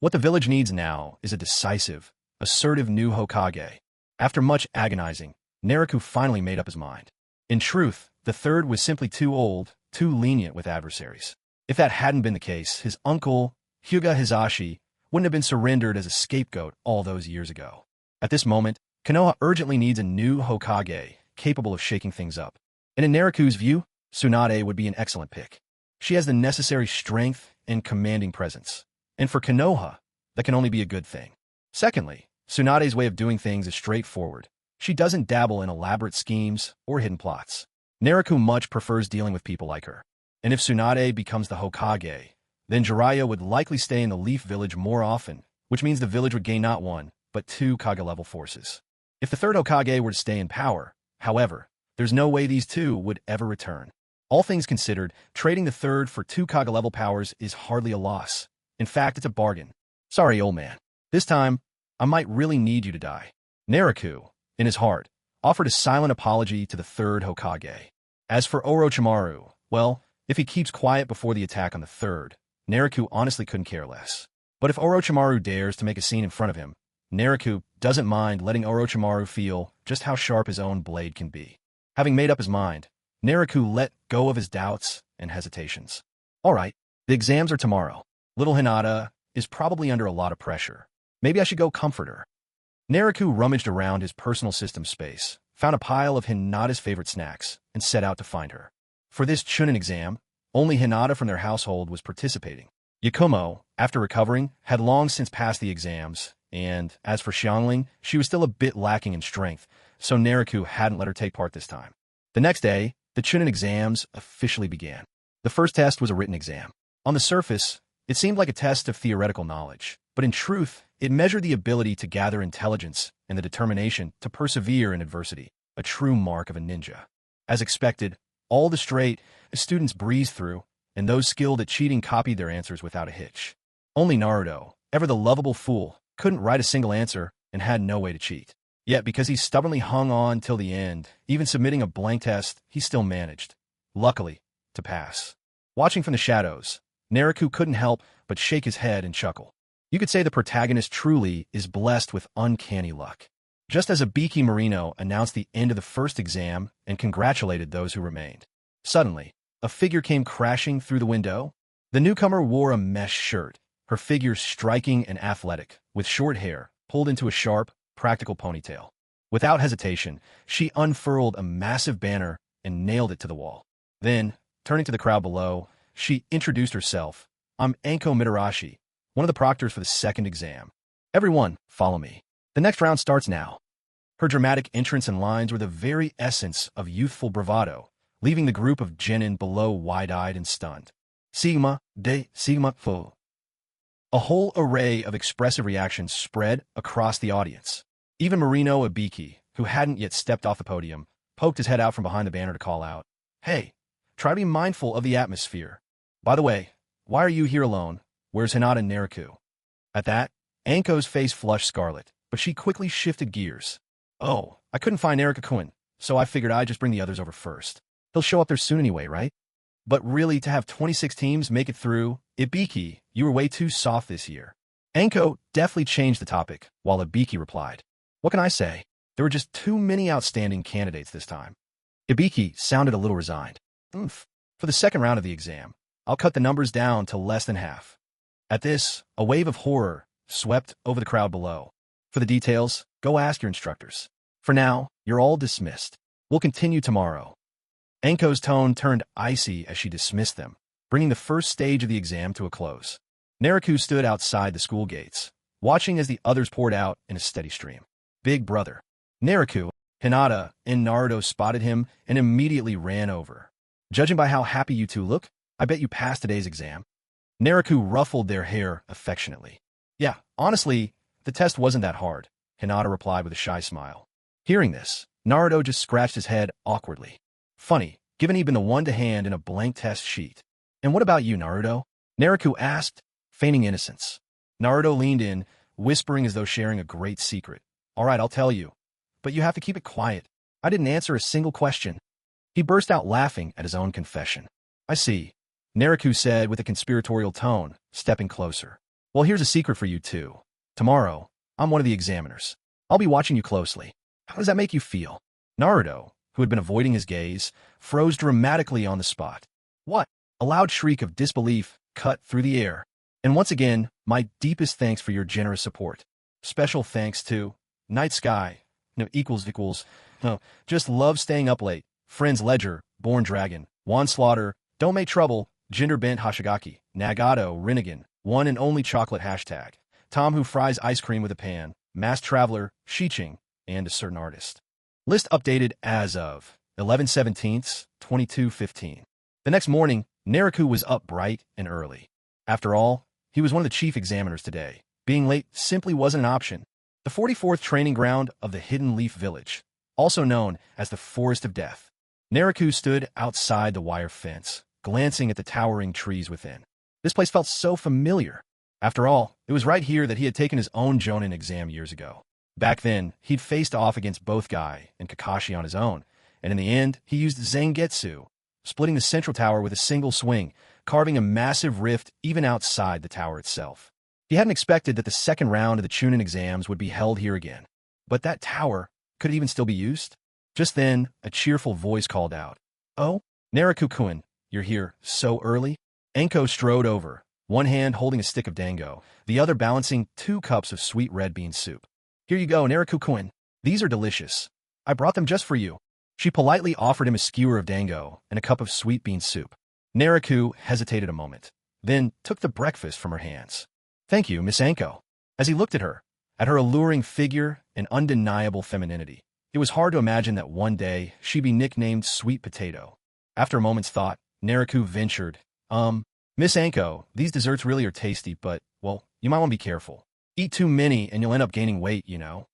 What the village needs now is a decisive, assertive new Hokage. After much agonizing, Naruto finally made up his mind. In truth, the third was simply too old, too lenient with adversaries. If that hadn't been the case, his uncle, Hyuga Hisashi, wouldn't have been surrendered as a scapegoat all those years ago. At this moment, Konoha urgently needs a new Hokage, capable of shaking things up. And in Naruto's view, Tsunade would be an excellent pick. She has the necessary strength and commanding presence. And for Konoha, that can only be a good thing. Secondly, Tsunade's way of doing things is straightforward. She doesn't dabble in elaborate schemes or hidden plots. Naruto much prefers dealing with people like her. And if Tsunade becomes the Hokage, then Jiraiya would likely stay in the Leaf Village more often, which means the village would gain not one, but two Kage-level forces. If the third Hokage were to stay in power, however, there's no way these two would ever return. All things considered, trading the third for two Kage-level powers is hardly a loss. In fact, it's a bargain. Sorry, old man. This time, I might really need you to die. Naruto, in his heart, offered a silent apology to the third Hokage. As for Orochimaru, well, if he keeps quiet before the attack on the third, Naruto honestly couldn't care less. But if Orochimaru dares to make a scene in front of him, Naruto doesn't mind letting Orochimaru feel just how sharp his own blade can be. Having made up his mind, Naruto let go of his doubts and hesitations. All right, the exams are tomorrow. Little Hinata is probably under a lot of pressure. Maybe I should go comfort her. Naruto rummaged around his personal system space, found a pile of Hinata's favorite snacks, and set out to find her. For this Chunin exam, only Hinata from their household was participating. Yakumo, after recovering, had long since passed the exams, and as for Xiangling, she was still a bit lacking in strength, so Naruto hadn't let her take part this time. The next day, the Chunin exams officially began. The first test was a written exam. On the surface, it seemed like a test of theoretical knowledge, but in truth, it measured the ability to gather intelligence and the determination to persevere in adversity, a true mark of a ninja. As expected, all the straight students breezed through, and those skilled at cheating copied their answers without a hitch. Only Naruto, ever the lovable fool, couldn't write a single answer and had no way to cheat. Yet, because he stubbornly hung on till the end, even submitting a blank test, he still managed, luckily, to pass. Watching from the shadows, Naruto couldn't help but shake his head and chuckle. You could say the protagonist truly is blessed with uncanny luck. Just as Ibiki Marino announced the end of the first exam and congratulated those who remained, suddenly, a figure came crashing through the window. The newcomer wore a mesh shirt, her figure striking and athletic, with short hair pulled into a sharp, practical ponytail. Without hesitation, she unfurled a massive banner and nailed it to the wall. Then, turning to the crowd below, she introduced herself. I'm Anko Mitarashi, one of the proctors for the second exam. Everyone, follow me. The next round starts now. Her dramatic entrance and lines were the very essence of youthful bravado, leaving the group of genin below wide-eyed and stunned. Sigma, de, Sigma, fo. A whole array of expressive reactions spread across the audience. Even Marino Ibiki, who hadn't yet stepped off the podium, poked his head out from behind the banner to call out, "Hey, try to be mindful of the atmosphere. By the way, why are you here alone? Where's Hinata and Naruto?" At that, Anko's face flushed scarlet, but she quickly shifted gears. "Oh, I couldn't find Naruto-kun, so I figured I'd just bring the others over first. He'll show up there soon anyway, right?" But really, to have 26 teams make it through, Ibiki, you were way too soft this year. Anko deftly changed the topic, while Ibiki replied, "What can I say? There were just too many outstanding candidates this time." Ibiki sounded a little resigned. "Oomph. For the second round of the exam, I'll cut the numbers down to less than half." At this, a wave of horror swept over the crowd below. For the details, go ask your instructors. For now, you're all dismissed. We'll continue tomorrow. Anko's tone turned icy as she dismissed them, bringing the first stage of the exam to a close. Naruto stood outside the school gates, watching as the others poured out in a steady stream. Big brother. Naruto, Hinata, and Naruto spotted him and immediately ran over. "Judging by how happy you two look, I bet you passed today's exam." Naruto ruffled their hair affectionately. "Yeah, honestly, the test wasn't that hard," Hinata replied with a shy smile. Hearing this, Naruto just scratched his head awkwardly. Funny, given he'd been the one to hand in a blank test sheet. "And what about you, Naruto?" Naruto asked, feigning innocence. Naruto leaned in, whispering as though sharing a great secret. All right, I'll tell you. But you have to keep it quiet. I didn't answer a single question. He burst out laughing at his own confession. I see, Naruto said with a conspiratorial tone, stepping closer. Well, here's a secret for you too. Tomorrow, I'm one of the examiners. I'll be watching you closely. How does that make you feel? Naruto, who had been avoiding his gaze, froze dramatically on the spot. What? A loud shriek of disbelief cut through the air. And once again, my deepest thanks for your generous support. Special thanks to Night Sky, just love staying up late, Friends Ledger, Born Dragon, Juan Slaughter, Don't Make Trouble, Gender Bent Hashigaki, Nagato, Rinnegan, One and Only Chocolate Hashtag, Tom Who Fries Ice Cream with a Pan, Mass Traveler, Shiching, and a certain artist. List updated as of 11/17/2215. The next morning, Naruto was up bright and early. After all, he was one of the chief examiners today. Being late simply wasn't an option. The 44th training ground of the Hidden Leaf Village, also known as the Forest of Death. Naruto stood outside the wire fence, glancing at the towering trees within. This place felt so familiar. After all, it was right here that he had taken his own Jonin exam years ago. Back then, he'd faced off against both Guy and Kakashi on his own, and in the end, he used Zangetsu, splitting the central tower with a single swing, carving a massive rift even outside the tower itself. He hadn't expected that the second round of the Chunin exams would be held here again. But that tower, could it even still be used? Just then, a cheerful voice called out, "Oh, Naruto-kun, you're here so early?" Anko strode over, one hand holding a stick of dango, the other balancing 2 cups of sweet red bean soup. "Here you go, Naruto-kun. These are delicious. I brought them just for you." She politely offered him a skewer of dango and a cup of sweet bean soup. Naruto hesitated a moment, then took the breakfast from her hands. "Thank you, Miss Anko." As he looked at her alluring figure and undeniable femininity, it was hard to imagine that one day she'd be nicknamed Sweet Potato. After a moment's thought, Naruto ventured, Miss Anko, these desserts really are tasty, but, well, you might want to be careful. Eat too many and you'll end up gaining weight, you know."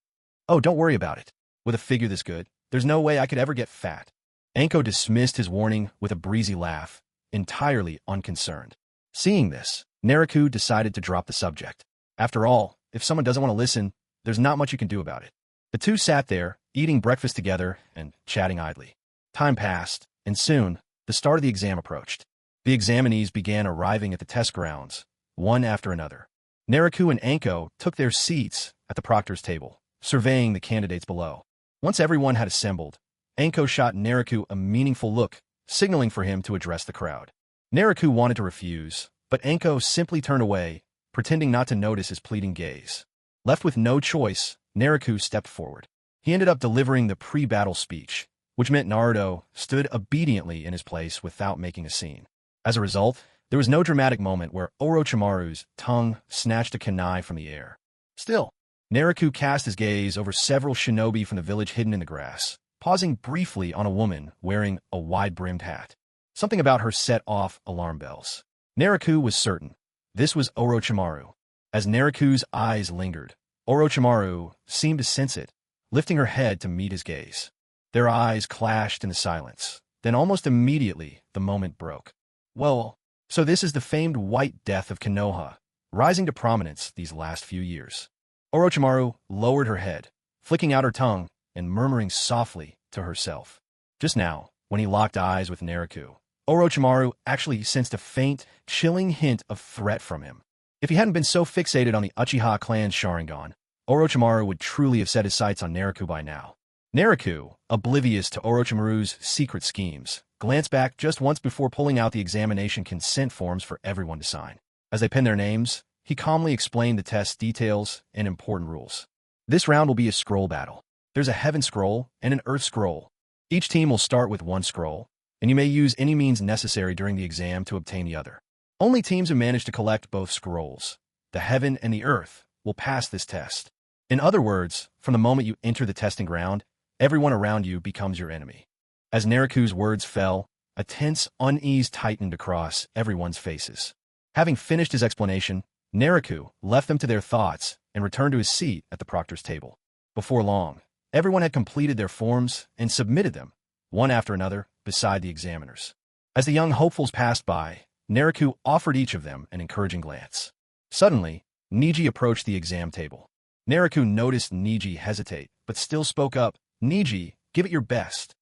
"Oh, don't worry about it. With a figure this good, there's no way I could ever get fat." Anko dismissed his warning with a breezy laugh, entirely unconcerned. Seeing this, Naruto decided to drop the subject. After all, if someone doesn't want to listen, there's not much you can do about it. The two sat there, eating breakfast together and chatting idly. Time passed, and soon, the start of the exam approached. The examinees began arriving at the test grounds, one after another. Naruto and Anko took their seats at the proctor's table, surveying the candidates below. Once everyone had assembled, Anko shot Naruto a meaningful look, signaling for him to address the crowd. Naruto wanted to refuse, but Anko simply turned away, pretending not to notice his pleading gaze. Left with no choice, Naruto stepped forward. He ended up delivering the pre-battle speech, which meant Naruto stood obediently in his place without making a scene. As a result, there was no dramatic moment where Orochimaru's tongue snatched a kunai from the air. Still, Naruto cast his gaze over several shinobi from the village hidden in the grass, pausing briefly on a woman wearing a wide-brimmed hat. Something about her set off alarm bells. Naruto was certain. This was Orochimaru. As Naruto's eyes lingered, Orochimaru seemed to sense it, lifting her head to meet his gaze. Their eyes clashed in the silence. Then almost immediately, the moment broke. Well, so this is the famed White Death of Konoha, rising to prominence these last few years. Orochimaru lowered her head, flicking out her tongue and murmuring softly to herself. Just now, when he locked eyes with Naruto, Orochimaru actually sensed a faint, chilling hint of threat from him. If he hadn't been so fixated on the Uchiha clan's Sharingan, Orochimaru would truly have set his sights on Naruto by now. Naruto, oblivious to Orochimaru's secret schemes, glanced back just once before pulling out the examination consent forms for everyone to sign. As they penned their names, he calmly explained the test's details and important rules. This round will be a scroll battle. There's a Heaven Scroll and an Earth Scroll. Each team will start with one scroll, and you may use any means necessary during the exam to obtain the other. Only teams who manage to collect both scrolls, the Heaven and the Earth, will pass this test. In other words, from the moment you enter the testing ground, everyone around you becomes your enemy. As Naruto's words fell, a tense unease tightened across everyone's faces. Having finished his explanation, Naruto left them to their thoughts and returned to his seat at the proctor's table. Before long, everyone had completed their forms and submitted them, one after another, beside the examiners. As the young hopefuls passed by, Naruto offered each of them an encouraging glance. Suddenly, Niji approached the exam table. Naruto noticed Niji hesitate, but still spoke up. "Niji, give it your best."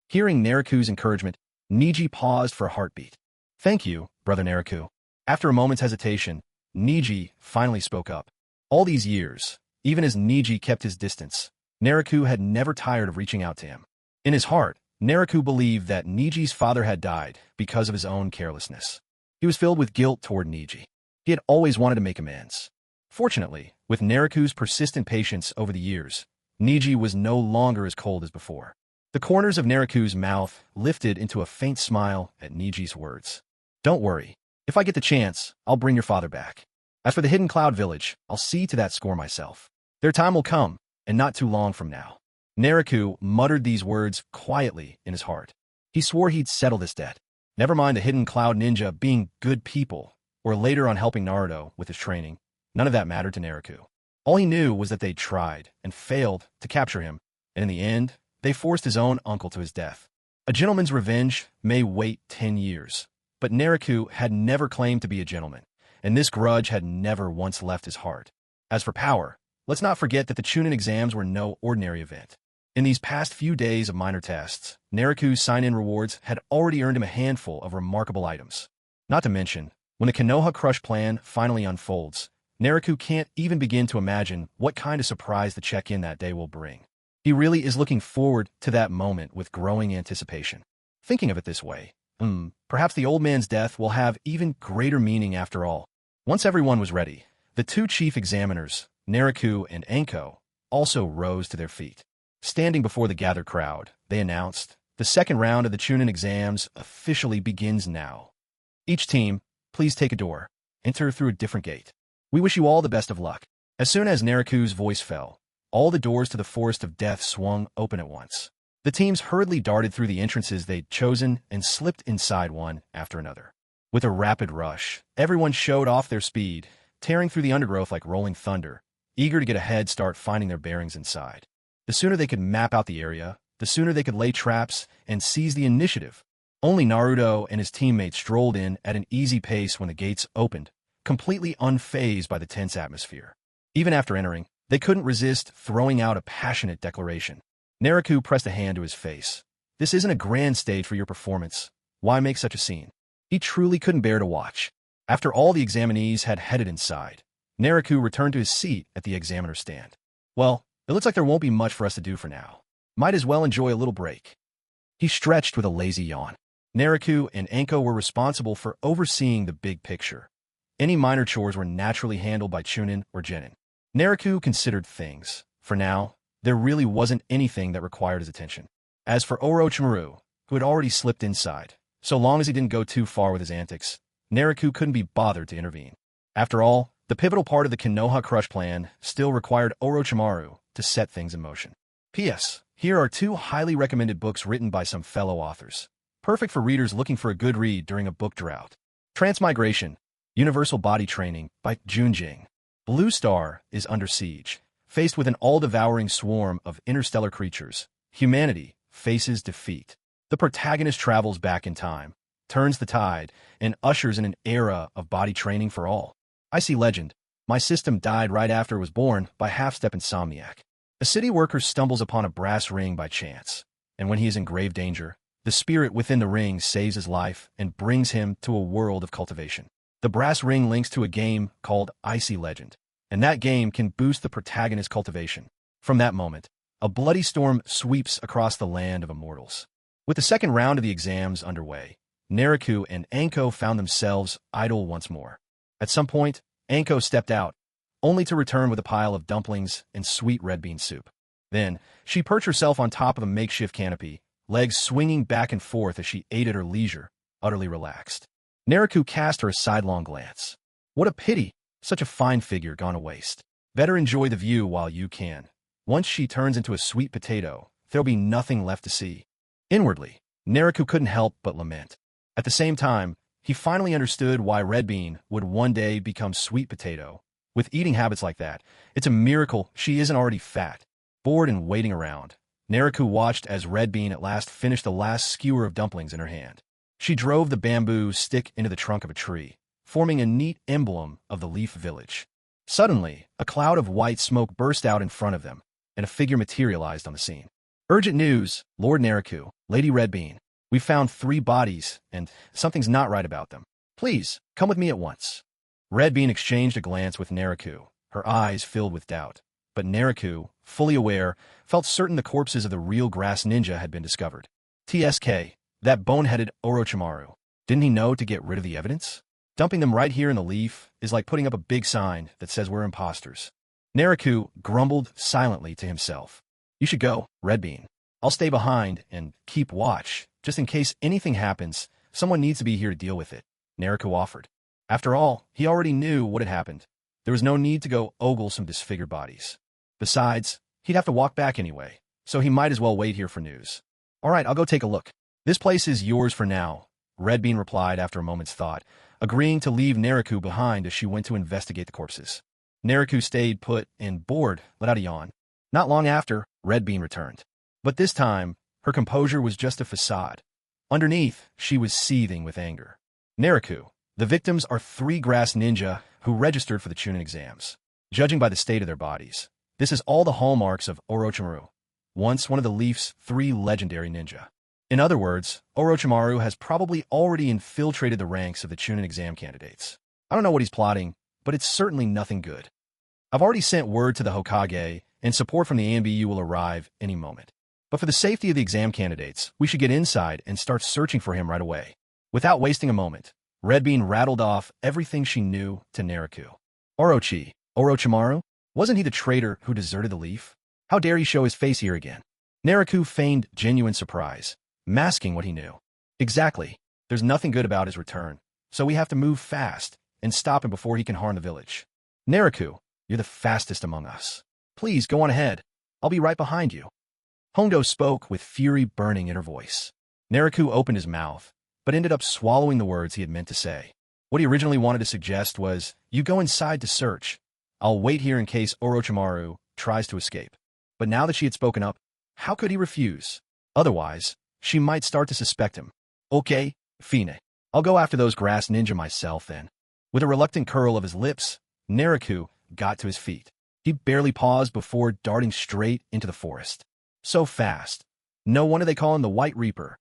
Hearing Naruto's encouragement, Niji paused for a heartbeat. "Thank you, brother Naruto." After a moment's hesitation, Niji finally spoke up. All these years, even as Niji kept his distance, Naruto had never tired of reaching out to him. In his heart, Naruto believed that Niji's father had died because of his own carelessness. He was filled with guilt toward Niji. He had always wanted to make amends. Fortunately, with Naruto's persistent patience over the years, Niji was no longer as cold as before. The corners of Naruto's mouth lifted into a faint smile at Niji's words. "Don't worry. If I get the chance, I'll bring your father back. As for the Hidden Cloud Village, I'll see to that score myself. Their time will come, and not too long from now." Naruto muttered these words quietly in his heart. He swore he'd settle this debt. Never mind the Hidden Cloud Ninja being good people, or later on helping Naruto with his training. None of that mattered to Naruto. All he knew was that they'd tried and failed to capture him, and in the end, they forced his own uncle to his death. A gentleman's revenge may wait 10 years, but Naruto had never claimed to be a gentleman, and this grudge had never once left his heart. As for power, let's not forget that the Chunin exams were no ordinary event. In these past few days of minor tests, Naruto's sign-in rewards had already earned him a handful of remarkable items. Not to mention, when the Konoha Crush plan finally unfolds, Naruto can't even begin to imagine what kind of surprise the check-in that day will bring. He really is looking forward to that moment with growing anticipation. Thinking of it this way, perhaps the old man's death will have even greater meaning after all. Once everyone was ready, the two chief examiners, Naruto and Anko, also rose to their feet. Standing before the gathered crowd, they announced, "The second round of the Chunin exams officially begins now. Each team, please take a door. Enter through a different gate. We wish you all the best of luck." As soon as Naruto's voice fell, all the doors to the Forest of Death swung open at once. The teams hurriedly darted through the entrances they'd chosen and slipped inside one after another. With a rapid rush, everyone showed off their speed, tearing through the undergrowth like rolling thunder, eager to get a head start finding their bearings inside. The sooner they could map out the area, the sooner they could lay traps and seize the initiative. Only Naruto and his teammates strolled in at an easy pace when the gates opened, completely unfazed by the tense atmosphere. Even after entering, they couldn't resist throwing out a passionate declaration. Naruto pressed a hand to his face. "This isn't a grand stage for your performance. Why make such a scene?" He truly couldn't bear to watch. After all the examinees had headed inside, Naruto returned to his seat at the examiner's stand. "Well, it looks like there won't be much for us to do for now. Might as well enjoy a little break." He stretched with a lazy yawn. Naruto and Anko were responsible for overseeing the big picture. Any minor chores were naturally handled by Chunin or Genin. Naruto considered things. For now, there really wasn't anything that required his attention. As for Orochimaru, who had already slipped inside, so long as he didn't go too far with his antics, Naruto couldn't be bothered to intervene. After all, the pivotal part of the Konoha Crush plan still required Orochimaru to set things in motion. P.S. Here are two highly recommended books written by some fellow authors. Perfect for readers looking for a good read during a book drought. Transmigration, Universal Body Training by Junjing. Blue Star is under siege. Faced with an all-devouring swarm of interstellar creatures, humanity faces defeat. The protagonist travels back in time, turns the tide, and ushers in an era of body training for all. I see legend. My system died right after it was born by half-step insomniac. A city worker stumbles upon a brass ring by chance, and when he is in grave danger, the spirit within the ring saves his life and brings him to a world of cultivation. The brass ring links to a game called I See Legend, and that game can boost the protagonist's cultivation. From that moment, a bloody storm sweeps across the land of immortals. With the second round of the exams underway, Naruto and Anko found themselves idle once more. At some point, Anko stepped out, only to return with a pile of dumplings and sweet red bean soup. Then, she perched herself on top of a makeshift canopy, legs swinging back and forth as she ate at her leisure, utterly relaxed. Naruto cast her a sidelong glance. What a pity, such a fine figure gone to waste. Better enjoy the view while you can. Once she turns into a sweet potato, there'll be nothing left to see. Inwardly, Naruto couldn't help but lament. At the same time, he finally understood why Red Bean would one day become Sweet Potato. With eating habits like that, it's a miracle she isn't already fat. Bored and waiting around, Naruto watched as Red Bean at last finished the last skewer of dumplings in her hand. She drove the bamboo stick into the trunk of a tree, forming a neat emblem of the Leaf Village. Suddenly, a cloud of white smoke burst out in front of them, and a figure materialized on the scene. Urgent news, Lord Naruto, Lady Redbean. We found 3 bodies, and something's not right about them. Please, come with me at once. Redbean exchanged a glance with Naruto, her eyes filled with doubt. But Naruto, fully aware, felt certain the corpses of the real grass ninja had been discovered. TSK, that boneheaded Orochimaru. Didn't he know to get rid of the evidence? Dumping them right here in the leaf is like putting up a big sign that says we're imposters. Naruto grumbled silently to himself. You should go, Redbean. I'll stay behind and keep watch, just in case anything happens. Someone needs to be here to deal with it, Naruto offered. After all, he already knew what had happened. There was no need to go ogle some disfigured bodies. Besides, he'd have to walk back anyway, so he might as well wait here for news. All right, I'll go take a look. This place is yours for now, Redbean replied after a moment's thought, agreeing to leave Naruto behind as she went to investigate the corpses. Naruto stayed put and, bored, let out a yawn. Not long after, Redbean returned. But this time, her composure was just a facade. Underneath, she was seething with anger. Naruto, the victims are 3 grass ninja who registered for the Chunin exams. Judging by the state of their bodies, this is all the hallmarks of Orochimaru, once one of the Leaf's 3 legendary ninja. In other words, Orochimaru has probably already infiltrated the ranks of the Chunin exam candidates. I don't know what he's plotting, but it's certainly nothing good. I've already sent word to the Hokage, and support from the ANBU will arrive any moment. But for the safety of the exam candidates, we should get inside and start searching for him right away. Without wasting a moment, Redbean rattled off everything she knew to Naruto. Orochimaru? Wasn't he the traitor who deserted the Leaf? How dare he show his face here again? Naruto feigned genuine surprise, masking what he knew. Exactly. There's nothing good about his return, so we have to move fast and stop him before he can harm the village. Naruto, you're the fastest among us. Please go on ahead. I'll be right behind you. Hondo spoke with fury burning in her voice. Naruto opened his mouth, but ended up swallowing the words he had meant to say. What he originally wanted to suggest was, you go inside to search. I'll wait here in case Orochimaru tries to escape. But now that she had spoken up, how could he refuse? Otherwise, she might start to suspect him. Okay, Fine. I'll go after those grass ninja myself then. With a reluctant curl of his lips, Naruto got to his feet. He barely paused before darting straight into the forest. So fast. No wonder they call him the White Reaper.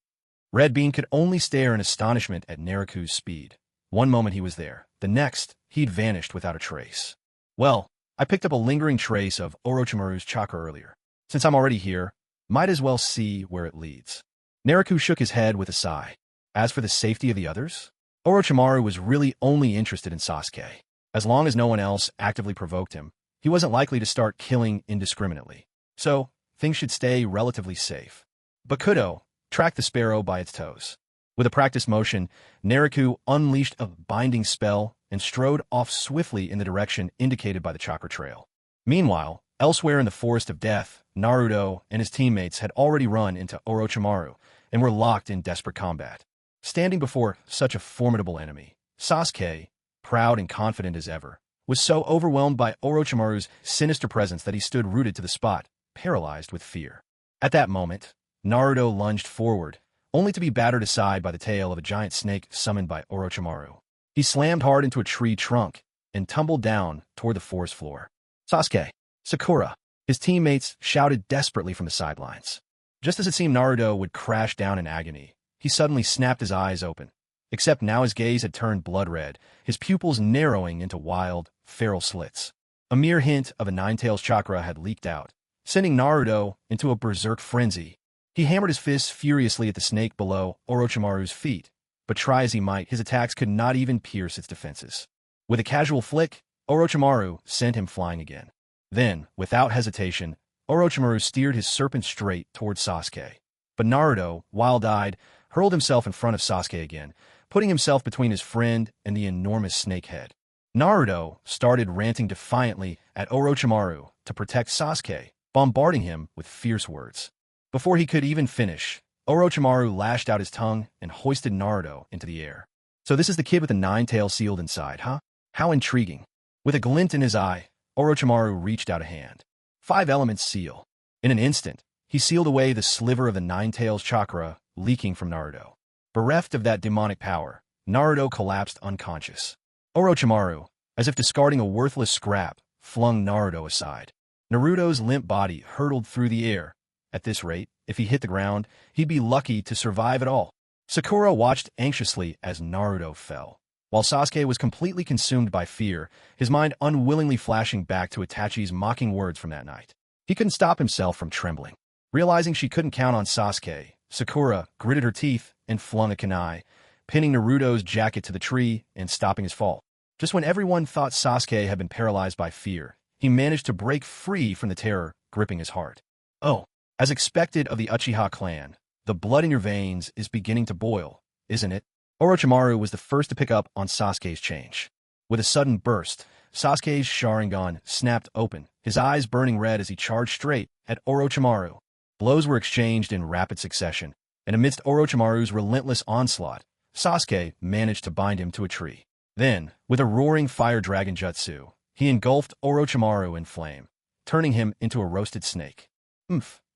Redbean could only stare in astonishment at Naruto's speed. One moment he was there, the next, he'd vanished without a trace. Well, I picked up a lingering trace of Orochimaru's chakra earlier. Since I'm already here, might as well see where it leads. Naruto shook his head with a sigh. As for the safety of the others, Orochimaru was really only interested in Sasuke. As long as no one else actively provoked him, he wasn't likely to start killing indiscriminately. So, things should stay relatively safe. Zampakudo tracked the sparrow by its toes. With a practiced motion, Naruto unleashed a binding spell and strode off swiftly in the direction indicated by the chakra trail. Meanwhile, elsewhere in the Forest of Death, Naruto and his teammates had already run into Orochimaru and were locked in desperate combat. Standing before such a formidable enemy, Sasuke, proud and confident as ever, was so overwhelmed by Orochimaru's sinister presence that he stood rooted to the spot, paralyzed with fear. At that moment, Naruto lunged forward, only to be battered aside by the tail of a giant snake summoned by Orochimaru. He slammed hard into a tree trunk and tumbled down toward the forest floor. Sasuke! Sakura! His teammates shouted desperately from the sidelines. Just as it seemed Naruto would crash down in agony, he suddenly snapped his eyes open. Except now his gaze had turned blood red, his pupils narrowing into wild, feral slits. A mere hint of a Nine-Tails chakra had leaked out, sending Naruto into a berserk frenzy. He hammered his fists furiously at the snake below Orochimaru's feet, but try as he might, his attacks could not even pierce its defenses. With a casual flick, Orochimaru sent him flying again. Then, without hesitation, Orochimaru steered his serpent straight towards Sasuke. But Naruto, wild-eyed, hurled himself in front of Sasuke again, putting himself between his friend and the enormous snake head. Naruto started ranting defiantly at Orochimaru to protect Sasuke, bombarding him with fierce words. Before he could even finish, Orochimaru lashed out his tongue and hoisted Naruto into the air. So this is the kid with the 9 tails sealed inside, huh? How intriguing. With a glint in his eye, Orochimaru reached out a hand. 5 elements seal. In an instant, he sealed away the sliver of the 9 tails chakra leaking from Naruto. Bereft of that demonic power, Naruto collapsed unconscious. Orochimaru, as if discarding a worthless scrap, flung Naruto aside. Naruto's limp body hurtled through the air. At this rate, if he hit the ground, he'd be lucky to survive at all. Sakura watched anxiously as Naruto fell. While Sasuke was completely consumed by fear, his mind unwillingly flashing back to Itachi's mocking words from that night. He couldn't stop himself from trembling. Realizing she couldn't count on Sasuke, Sakura gritted her teeth and flung a kunai, pinning Naruto's jacket to the tree and stopping his fall. Just when everyone thought Sasuke had been paralyzed by fear, he managed to break free from the terror gripping his heart. Oh, as expected of the Uchiha clan, the blood in your veins is beginning to boil, isn't it? Orochimaru was the first to pick up on Sasuke's change. With a sudden burst, Sasuke's Sharingan snapped open, his eyes burning red as he charged straight at Orochimaru. Blows were exchanged in rapid succession, and amidst Orochimaru's relentless onslaught, Sasuke managed to bind him to a tree. Then, with a roaring fire dragon jutsu, he engulfed Orochimaru in flame, turning him into a roasted snake.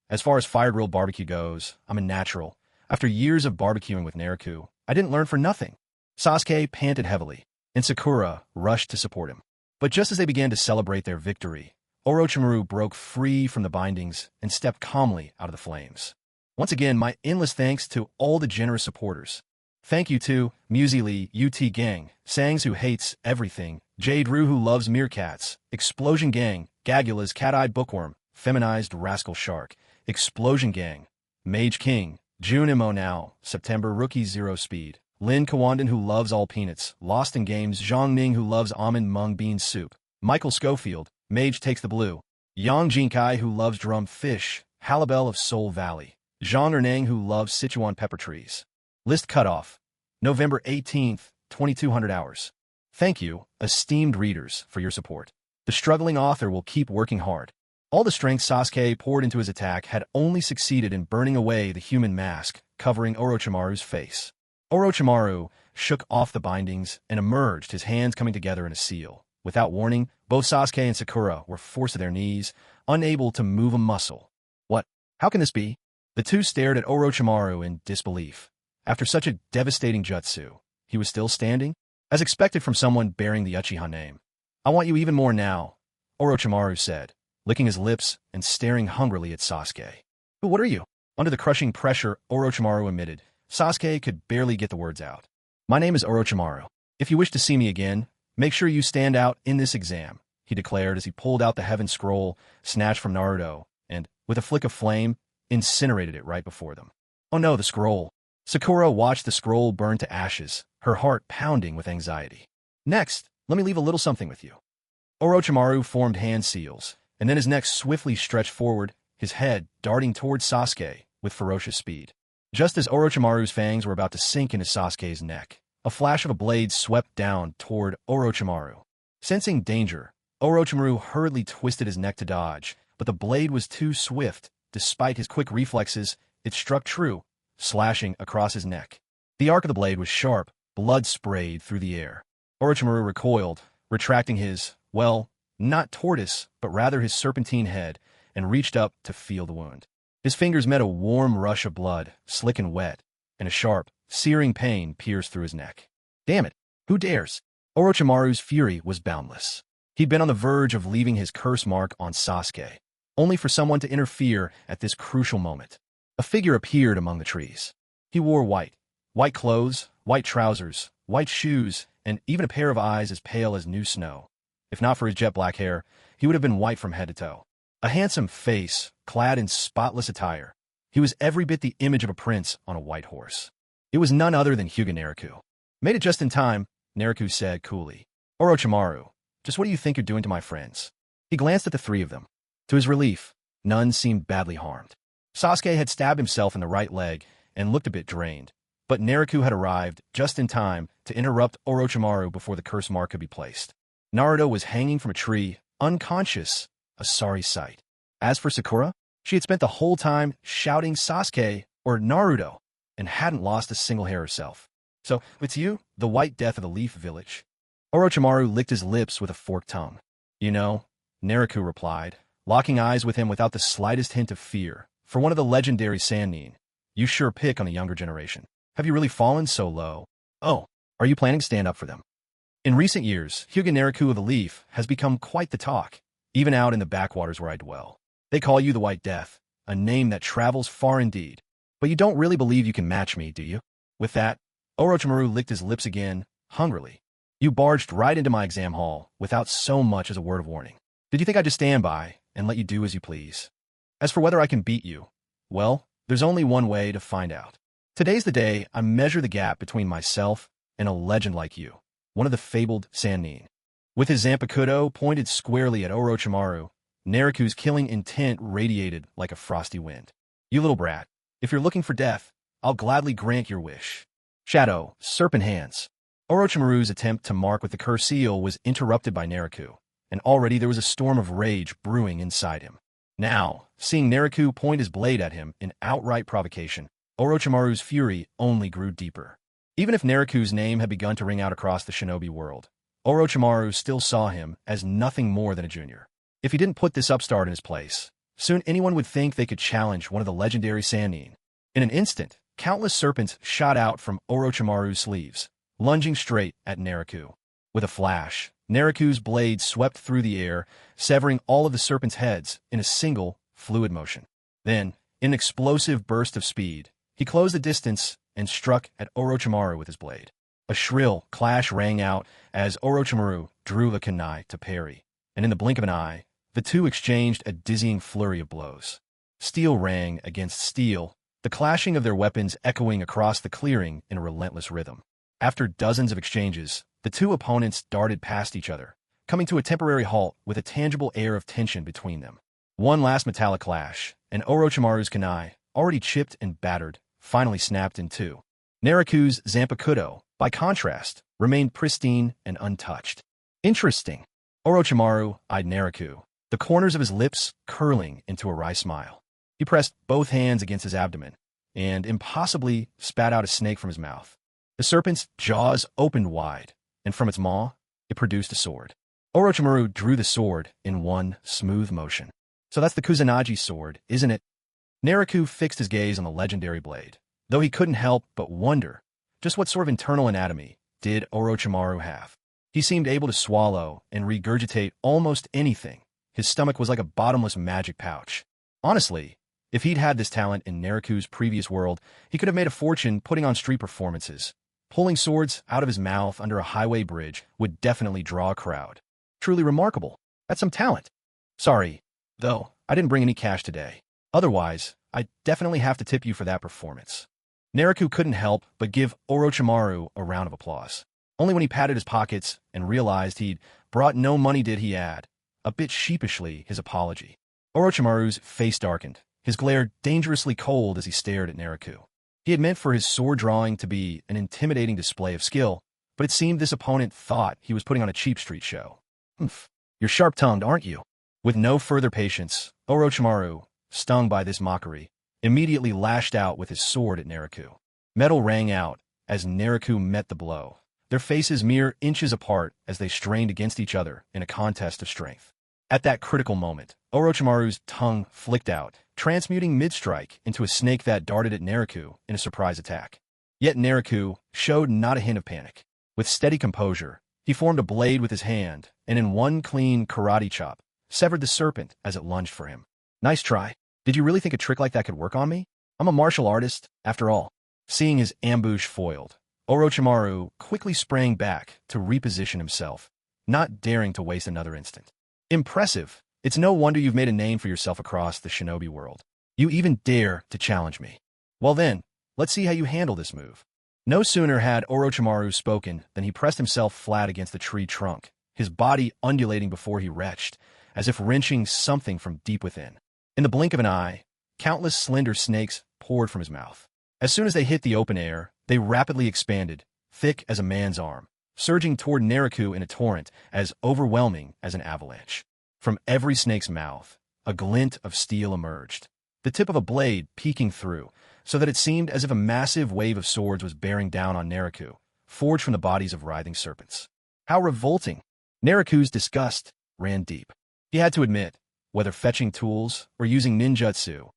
As far as fire-grilled barbecue goes, I'm a natural. After years of barbecuing with Naruto, I didn't learn for nothing. Sasuke panted heavily, and Sakura rushed to support him. But just as they began to celebrate their victory, Orochimaru broke free from the bindings and stepped calmly out of the flames. Once again, my endless thanks to all the generous supporters. Thank you to Musili UT Gang, Sangs who hates everything, Jade Rue who loves meerkats, Explosion Gang, Gagula's cat-eyed bookworm, Feminized rascal shark, Explosion Gang, Mage King, June Mo Now, September Rookie Zero Speed, Lin Kawandan who loves all peanuts, Lost in Games, Zhang Ning who loves almond mung bean soup, Michael Schofield, Mage Takes the Blue, Yang Jinkai who loves drum fish, Halibel of Soul Valley, Zhang Ernang who loves Sichuan pepper trees. List cutoff, November 18th, 2200 hours. Thank you, esteemed readers, for your support. The struggling author will keep working hard. All the strength Sasuke poured into his attack had only succeeded in burning away the human mask covering Orochimaru's face. Orochimaru shook off the bindings and emerged, his hands coming together in a seal. Without warning, both Sasuke and Sakura were forced to their knees, unable to move a muscle. What? How can this be? The two stared at Orochimaru in disbelief. After such a devastating jutsu, he was still standing? As expected from someone bearing the Uchiha name. I want you even more now, Orochimaru said, licking his lips and staring hungrily at Sasuke. But what are you? Under the crushing pressure Orochimaru emitted, Sasuke could barely get the words out. My name is Orochimaru. If you wish to see me again, make sure you stand out in this exam, he declared as he pulled out the heaven scroll snatched from Naruto and, with a flick of flame, incinerated it right before them. Oh no, the scroll. Sakura watched the scroll burn to ashes, her heart pounding with anxiety. Next, let me leave a little something with you. Orochimaru formed hand seals, and then his neck swiftly stretched forward, his head darting towards Sasuke with ferocious speed. Just as Orochimaru's fangs were about to sink into Sasuke's neck, a flash of a blade swept down toward Orochimaru. Sensing danger, Orochimaru hurriedly twisted his neck to dodge, but the blade was too swift. Despite his quick reflexes, it struck true, slashing across his neck. The arc of the blade was sharp, blood sprayed through the air. Orochimaru recoiled, retracting his, well, not tortoise, but rather his serpentine head, and reached up to feel the wound. His fingers met a warm rush of blood, slick and wet, and a sharp, searing pain pierced through his neck. Damn it, who dares? Orochimaru's fury was boundless. He'd been on the verge of leaving his curse mark on Sasuke, only for someone to interfere at this crucial moment. A figure appeared among the trees. He wore white clothes, white trousers, white shoes, and even a pair of eyes as pale as new snow. If not for his jet black hair, he would have been white from head to toe. A handsome face, clad in spotless attire. He was every bit the image of a prince on a white horse. It was none other than Hyuga Naruto. Made it just in time, Naruto said coolly. Orochimaru, just what do you think you're doing to my friends? He glanced at the three of them. To his relief, none seemed badly harmed. Sasuke had stabbed himself in the right leg and looked a bit drained, but Naruto had arrived just in time to interrupt Orochimaru before the curse mark could be placed. Naruto was hanging from a tree, unconscious, a sorry sight. As for Sakura, she had spent the whole time shouting Sasuke or Naruto and hadn't lost a single hair herself. So, it's you, the White Death of the Leaf Village. Orochimaru licked his lips with a forked tongue. You know, Naruto replied, locking eyes with him without the slightest hint of fear. For one of the legendary Sannin, you sure pick on the younger generation. Have you really fallen so low? Oh, are you planning to stand up for them? In recent years, Hyuga Nariku of the Leaf has become quite the talk, even out in the backwaters where I dwell. They call you the White Death, a name that travels far indeed. But you don't really believe you can match me, do you? With that, Orochimaru licked his lips again, hungrily. You barged right into my exam hall without so much as a word of warning. Did you think I'd just stand by and let you do as you please? As for whether I can beat you, well, there's only one way to find out. Today's the day I measure the gap between myself and a legend like you, one of the fabled Sannin. With his Zampakudo pointed squarely at Orochimaru, Nariku's killing intent radiated like a frosty wind. You little brat, if you're looking for death, I'll gladly grant your wish. Shadow, serpent hands. Orochimaru's attempt to mark with the curse seal was interrupted by Nariku, and already there was a storm of rage brewing inside him. Now, seeing Nariku point his blade at him in outright provocation, Orochimaru's fury only grew deeper. Even if Nariku's name had begun to ring out across the shinobi world, Orochimaru still saw him as nothing more than a junior. If he didn't put this upstart in his place, soon anyone would think they could challenge one of the legendary Sannin. In an instant, countless serpents shot out from Orochimaru's sleeves, lunging straight at Nariku. With a flash, Nariku's blade swept through the air, severing all of the serpents' heads in a single, fluid motion. Then, in an explosive burst of speed, he closed the distance and struck at Orochimaru with his blade. A shrill clash rang out as Orochimaru drew the kunai to parry, and in the blink of an eye, the two exchanged a dizzying flurry of blows. Steel rang against steel, the clashing of their weapons echoing across the clearing in a relentless rhythm. After dozens of exchanges, the two opponents darted past each other, coming to a temporary halt with a tangible air of tension between them. One last metallic clash, and Orochimaru's kunai, already chipped and battered, finally snapped in two. Nariku's Zampakudo, by contrast, remained pristine and untouched. Interesting. Orochimaru eyed Nariku, the corners of his lips curling into a wry smile. He pressed both hands against his abdomen and impossibly spat out a snake from his mouth. The serpent's jaws opened wide, and from its maw, it produced a sword. Orochimaru drew the sword in one smooth motion. So that's the Kusanagi sword, isn't it? Nariku fixed his gaze on the legendary blade, though he couldn't help but wonder just what sort of internal anatomy did Orochimaru have. He seemed able to swallow and regurgitate almost anything. His stomach was like a bottomless magic pouch. Honestly, if he'd had this talent in Nariku's previous world, he could have made a fortune putting on street performances. Pulling swords out of his mouth under a highway bridge would definitely draw a crowd. Truly remarkable. That's some talent. Sorry, though, I didn't bring any cash today. Otherwise, I'd definitely have to tip you for that performance. Nariku couldn't help but give Orochimaru a round of applause. Only when he patted his pockets and realized he'd brought no money did he add, a bit sheepishly, his apology. Orochimaru's face darkened, his glare dangerously cold as he stared at Nariku. He had meant for his sword drawing to be an intimidating display of skill, but it seemed this opponent thought he was putting on a cheap street show. Humph, you're sharp-tongued, aren't you? With no further patience, Orochimaru, stung by this mockery, immediately lashed out with his sword at Nariku. Metal rang out as Nariku met the blow, their faces mere inches apart as they strained against each other in a contest of strength. At that critical moment, Orochimaru's tongue flicked out, transmuting mid-strike into a snake that darted at Nariku in a surprise attack. Yet Nariku showed not a hint of panic. With steady composure, he formed a blade with his hand, and in one clean karate chop, severed the serpent as it lunged for him. Nice try. Did you really think a trick like that could work on me? I'm a martial artist, after all. Seeing his ambush foiled, Orochimaru quickly sprang back to reposition himself, not daring to waste another instant. Impressive. It's no wonder you've made a name for yourself across the shinobi world. You even dare to challenge me. Well then, let's see how you handle this move. No sooner had Orochimaru spoken than he pressed himself flat against the tree trunk, his body undulating before he retched, as if wrenching something from deep within. In the blink of an eye, countless slender snakes poured from his mouth. As soon as they hit the open air, they rapidly expanded, thick as a man's arm, surging toward Nariku in a torrent as overwhelming as an avalanche. From every snake's mouth, a glint of steel emerged, the tip of a blade peeking through, so that it seemed as if a massive wave of swords was bearing down on Nariku, forged from the bodies of writhing serpents. How revolting! Nariku's disgust ran deep. He had to admit, whether fetching tools or using ninjutsu,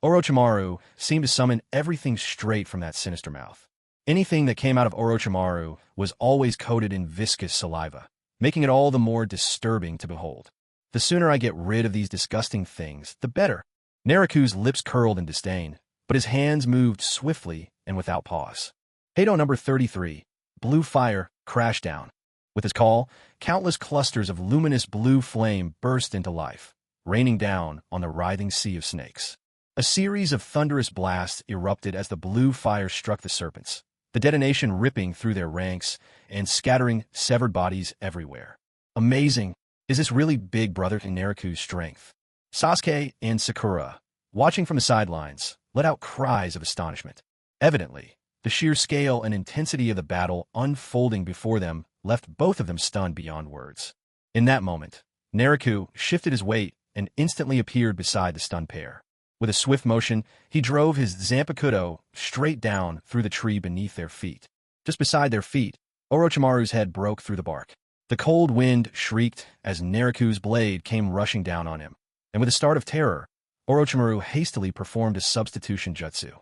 Orochimaru seemed to summon everything straight from that sinister mouth. Anything that came out of Orochimaru was always coated in viscous saliva, making it all the more disturbing to behold. The sooner I get rid of these disgusting things, the better. Naruku's lips curled in disdain, but his hands moved swiftly and without pause. Ido number 33, Blue Fire, crashed down. With his call, countless clusters of luminous blue flame burst into life, raining down on the writhing sea of snakes. A series of thunderous blasts erupted as the blue fire struck the serpents, the detonation ripping through their ranks and scattering severed bodies everywhere. Amazing! Is this really Big Brother to Naruku's strength? Sasuke and Sakura, watching from the sidelines, let out cries of astonishment. Evidently, the sheer scale and intensity of the battle unfolding before them left both of them stunned beyond words. In that moment, Naruto shifted his weight and instantly appeared beside the stunned pair. With a swift motion, he drove his Zampakudo straight down through the tree beneath their feet. Just beside their feet, Orochimaru's head broke through the bark. The cold wind shrieked as Naruto's blade came rushing down on him. And with a start of terror, Orochimaru hastily performed a substitution jutsu.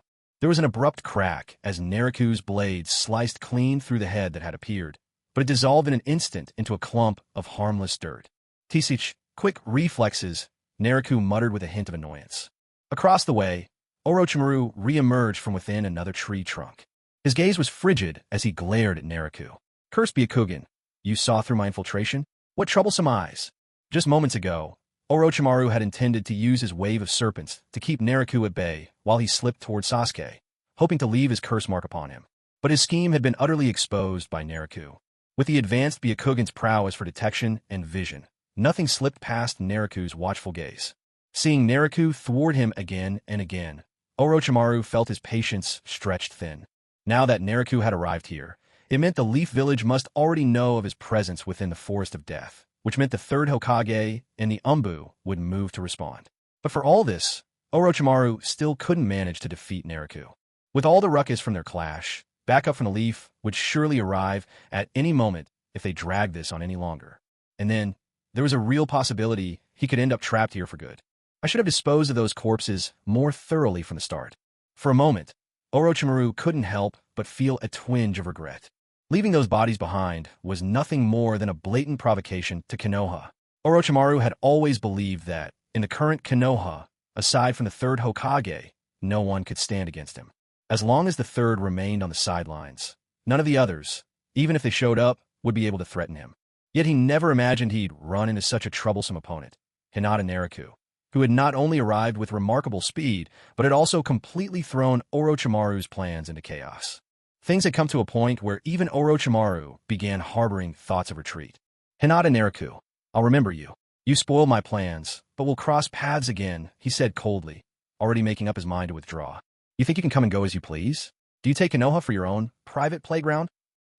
There was an abrupt crack as Naruto's blade sliced clean through the head that had appeared, but it dissolved in an instant into a clump of harmless dirt. Tisich, quick reflexes, Naruto muttered with a hint of annoyance. Across the way, Orochimaru re-emerged from within another tree trunk. His gaze was frigid as he glared at Naruto. Cursed Byakugan, you saw through my infiltration? What troublesome eyes! Just moments ago, Orochimaru had intended to use his wave of serpents to keep Naruto at bay while he slipped toward Sasuke, hoping to leave his curse mark upon him. But his scheme had been utterly exposed by Naruto. With the advanced Byakugan's prowess for detection and vision, nothing slipped past Naruto's watchful gaze. Seeing Naruto thwart him again and again, Orochimaru felt his patience stretched thin. Now that Naruto had arrived here, it meant the Leaf Village must already know of his presence within the Forest of Death, which meant the third Hokage and the Umbu would move to respond. But for all this, Orochimaru still couldn't manage to defeat Naruto. With all the ruckus from their clash, backup from the Leaf would surely arrive at any moment if they dragged this on any longer. And then, there was a real possibility he could end up trapped here for good. I should have disposed of those corpses more thoroughly from the start. For a moment, Orochimaru couldn't help but feel a twinge of regret. Leaving those bodies behind was nothing more than a blatant provocation to Konoha. Orochimaru had always believed that, in the current Konoha, aside from the third Hokage, no one could stand against him. As long as the third remained on the sidelines, none of the others, even if they showed up, would be able to threaten him. Yet he never imagined he'd run into such a troublesome opponent, Hinata Naruto, who had not only arrived with remarkable speed, but had also completely thrown Orochimaru's plans into chaos. Things had come to a point where even Orochimaru began harboring thoughts of retreat. Hinata Naruto, I'll remember you. You spoiled my plans, but we'll cross paths again, he said coldly, already making up his mind to withdraw. You think you can come and go as you please? Do you take Konoha for your own private playground?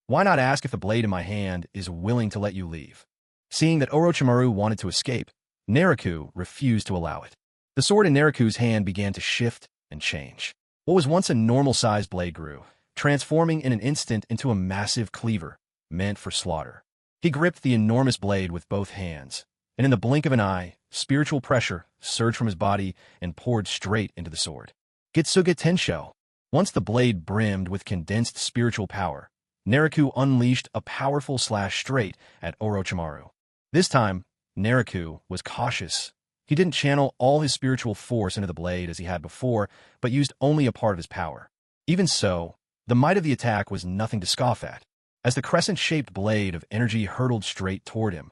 Why not ask if the blade in my hand is willing to let you leave? Seeing that Orochimaru wanted to escape, Naruto refused to allow it. The sword in Naruto's hand began to shift and change. What was once a normal-sized blade grew, transforming in an instant into a massive cleaver, meant for slaughter. He gripped the enormous blade with both hands, and in the blink of an eye, spiritual pressure surged from his body and poured straight into the sword. Getsuga Tensho. Once the blade brimmed with condensed spiritual power, Naruto unleashed a powerful slash straight at Orochimaru. This time, Naruto was cautious. He didn't channel all his spiritual force into the blade as he had before, but used only a part of his power. Even so, the might of the attack was nothing to scoff at. As the crescent-shaped blade of energy hurtled straight toward him,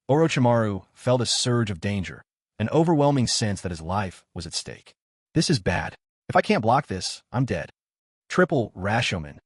Orochimaru felt a surge of danger, an overwhelming sense that his life was at stake. This is bad. If I can't block this, I'm dead. Triple Rashomon.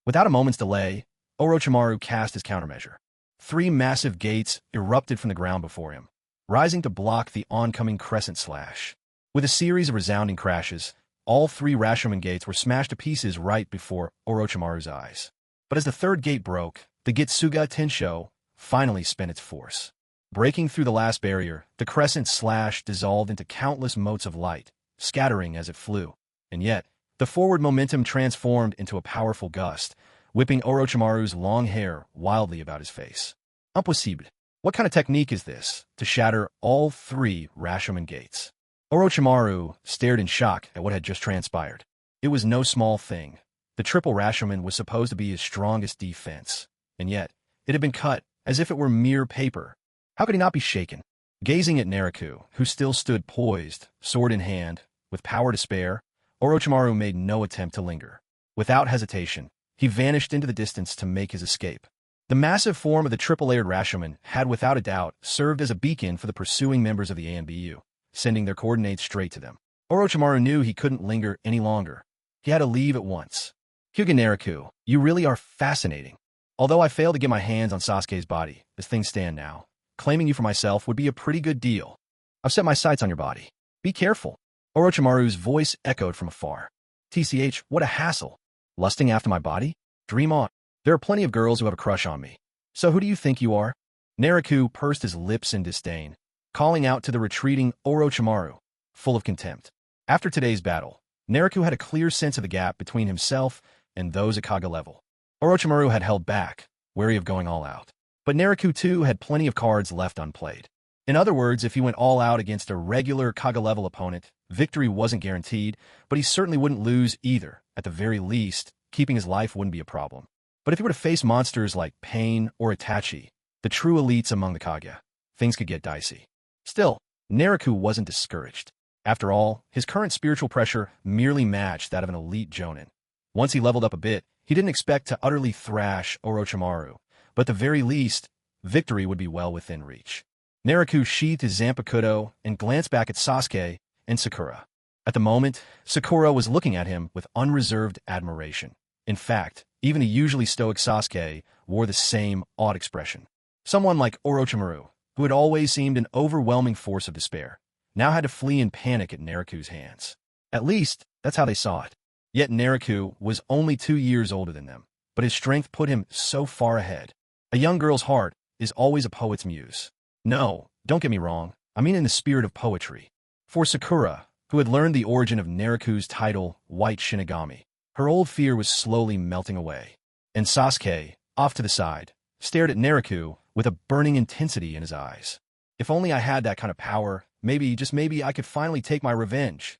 Without a moment's delay, Orochimaru cast his countermeasure. 3 massive gates erupted from the ground before him, rising to block the oncoming crescent slash. With a series of resounding crashes, all 3 Rashomon gates were smashed to pieces right before Orochimaru's eyes. But as the third gate broke, the Getsuga Tensho finally spent its force. Breaking through the last barrier, the crescent slash dissolved into countless motes of light, scattering as it flew. And yet, the forward momentum transformed into a powerful gust, whipping Orochimaru's long hair wildly about his face. Impossible. What kind of technique is this, to shatter all 3 Rashomon gates? Orochimaru stared in shock at what had just transpired. It was no small thing. The The triple Rashomon was supposed to be his strongest defense, and yet it had been cut as if it were mere paper. How could he not be shaken? Gazing at Naruto, who still stood poised, sword in hand, with power to spare, Orochimaru made no attempt to linger. Without hesitation, he vanished into the distance to make his escape. The massive form of the triple-layered Rashomon had without a doubt served as a beacon for the pursuing members of the ANBU, sending their coordinates straight to them. Orochimaru knew he couldn't linger any longer. He had to leave at once. Hyuga Naruto, you really are fascinating. Although I failed to get my hands on Sasuke's body, as things stand now, claiming you for myself would be a pretty good deal. I've set my sights on your body. Be careful. Orochimaru's voice echoed from afar. TCH, what a hassle. Lusting after my body? Dream on. There are plenty of girls who have a crush on me. So who do you think you are? Naruto pursed his lips in disdain, calling out to the retreating Orochimaru, full of contempt. After today's battle, Naruto had a clear sense of the gap between himself and those at Kage level. Orochimaru had held back, wary of going all out. But Naruto too had plenty of cards left unplayed. In other words, if he went all out against a regular Kage level opponent, victory wasn't guaranteed, but he certainly wouldn't lose either. At the very least, keeping his life wouldn't be a problem. But if he were to face monsters like Pain or Itachi, the true elites among the Kage, things could get dicey. Still, Naruto wasn't discouraged. After all, his current spiritual pressure merely matched that of an elite Jonin. Once he leveled up a bit, he didn't expect to utterly thrash Orochimaru, but at the very least, victory would be well within reach. Naruto sheathed his Zampakudo and glanced back at Sasuke and Sakura. At the moment, Sakura was looking at him with unreserved admiration. In fact, even the usually stoic Sasuke wore the same odd expression. Someone like Orochimaru, who had always seemed an overwhelming force of despair, now had to flee in panic at Naruto's hands. At least, that's how they saw it. Yet Naruto was only 2 years older than them, but his strength put him so far ahead. A young girl's heart is always a poet's muse. No, don't get me wrong, I mean in the spirit of poetry. For Sakura, who had learned the origin of Naruto's title, White Shinigami, her old fear was slowly melting away. And Sasuke, off to the side, stared at Naruto with a burning intensity in his eyes. If only I had that kind of power, maybe, just maybe, I could finally take my revenge.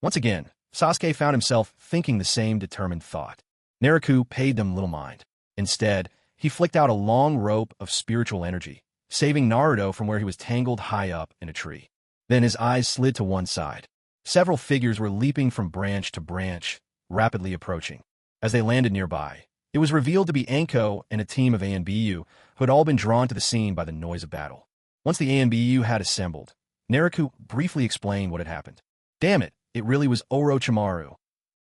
Once again, Sasuke found himself thinking the same determined thought. Naruto paid them little mind. Instead, he flicked out a long rope of spiritual energy, saving Naruto from where he was tangled high up in a tree. Then his eyes slid to one side. Several figures were leaping from branch to branch, rapidly approaching. As they landed nearby, it was revealed to be Anko and a team of ANBU who had all been drawn to the scene by the noise of battle. Once the ANBU had assembled, Naruto briefly explained what had happened. Damn it, it really was Orochimaru.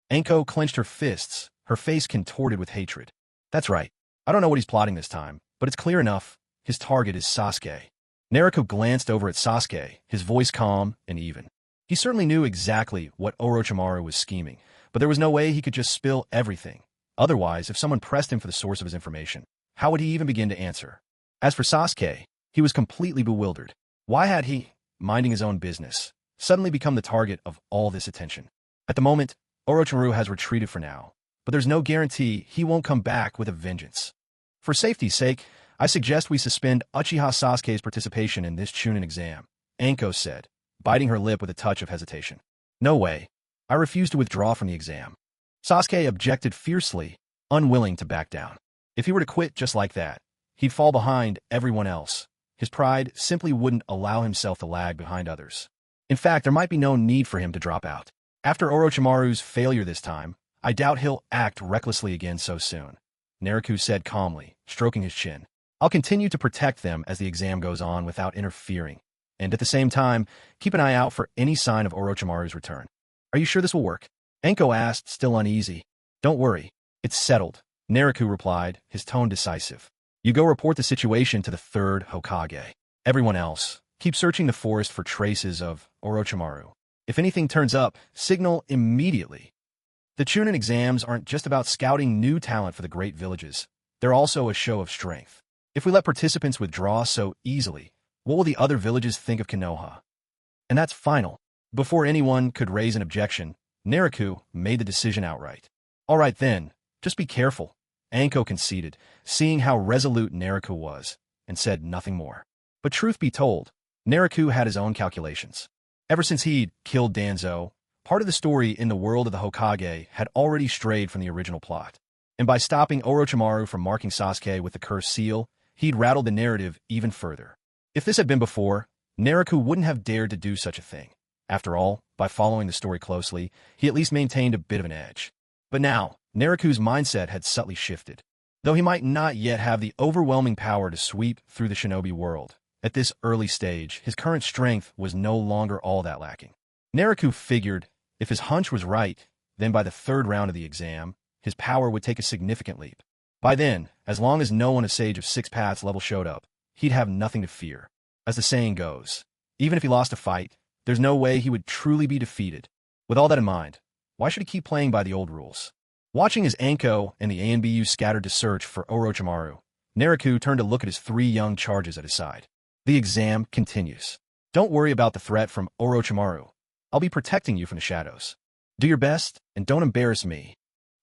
Anko clenched her fists, her face contorted with hatred. That's right. I don't know what he's plotting this time, but it's clear enough. His target is Sasuke. Naruto glanced over at Sasuke, his voice calm and even. He certainly knew exactly what Orochimaru was scheming, but there was no way he could just spill everything. Otherwise, if someone pressed him for the source of his information, how would he even begin to answer? As for Sasuke, he was completely bewildered. Why had he, minding his own business, suddenly become the target of all this attention? At the moment, Orochimaru has retreated for now, but there's no guarantee he won't come back with a vengeance. For safety's sake, I suggest we suspend Uchiha Sasuke's participation in this Chunin exam, Anko said, biting her lip with a touch of hesitation. No way. I refuse to withdraw from the exam. Sasuke objected fiercely, unwilling to back down. If he were to quit just like that, he'd fall behind everyone else. His pride simply wouldn't allow himself to lag behind others. In fact, there might be no need for him to drop out. After Orochimaru's failure this time, I doubt he'll act recklessly again so soon, Naruto said calmly, stroking his chin. I'll continue to protect them as the exam goes on without interfering, and at the same time, keep an eye out for any sign of Orochimaru's return. Are you sure this will work? Anko asked, still uneasy. Don't worry. It's settled, Naruto replied, his tone decisive. You go report the situation to the third Hokage. Everyone else, keep searching the forest for traces of Orochimaru. If anything turns up, signal immediately. The Chunin exams aren't just about scouting new talent for the great villages. They're also a show of strength. If we let participants withdraw so easily, what will the other villages think of Konoha? And that's final. Before anyone could raise an objection, Naruto made the decision outright. All right then, just be careful, Anko conceded, seeing how resolute Naruto was, and said nothing more. But truth be told, Naruto had his own calculations. Ever since he'd killed Danzo, Part of the story in the world of the Hokage had already strayed from the original plot, and by stopping Orochimaru from marking Sasuke with the cursed seal, he'd rattled the narrative even further. If this had been before, Naruto wouldn't have dared to do such a thing. After all, by following the story closely, he at least maintained a bit of an edge. But now, Naruto's mindset had subtly shifted. Though he might not yet have the overwhelming power to sweep through the shinobi world, at this early stage, his current strength was no longer all that lacking. Naruto figured, if his hunch was right, then by the third round of the exam, his power would take a significant leap. By then, as long as no one a Sage of Six Paths level showed up, he'd have nothing to fear. As the saying goes, even if he lost a fight, there's no way he would truly be defeated. With all that in mind, why should he keep playing by the old rules? Watching as Anko and the ANBU scattered to search for Orochimaru, Naruto turned to look at his three young charges at his side. The exam continues. Don't worry about the threat from Orochimaru. I'll be protecting you from the shadows. Do your best, and don't embarrass me.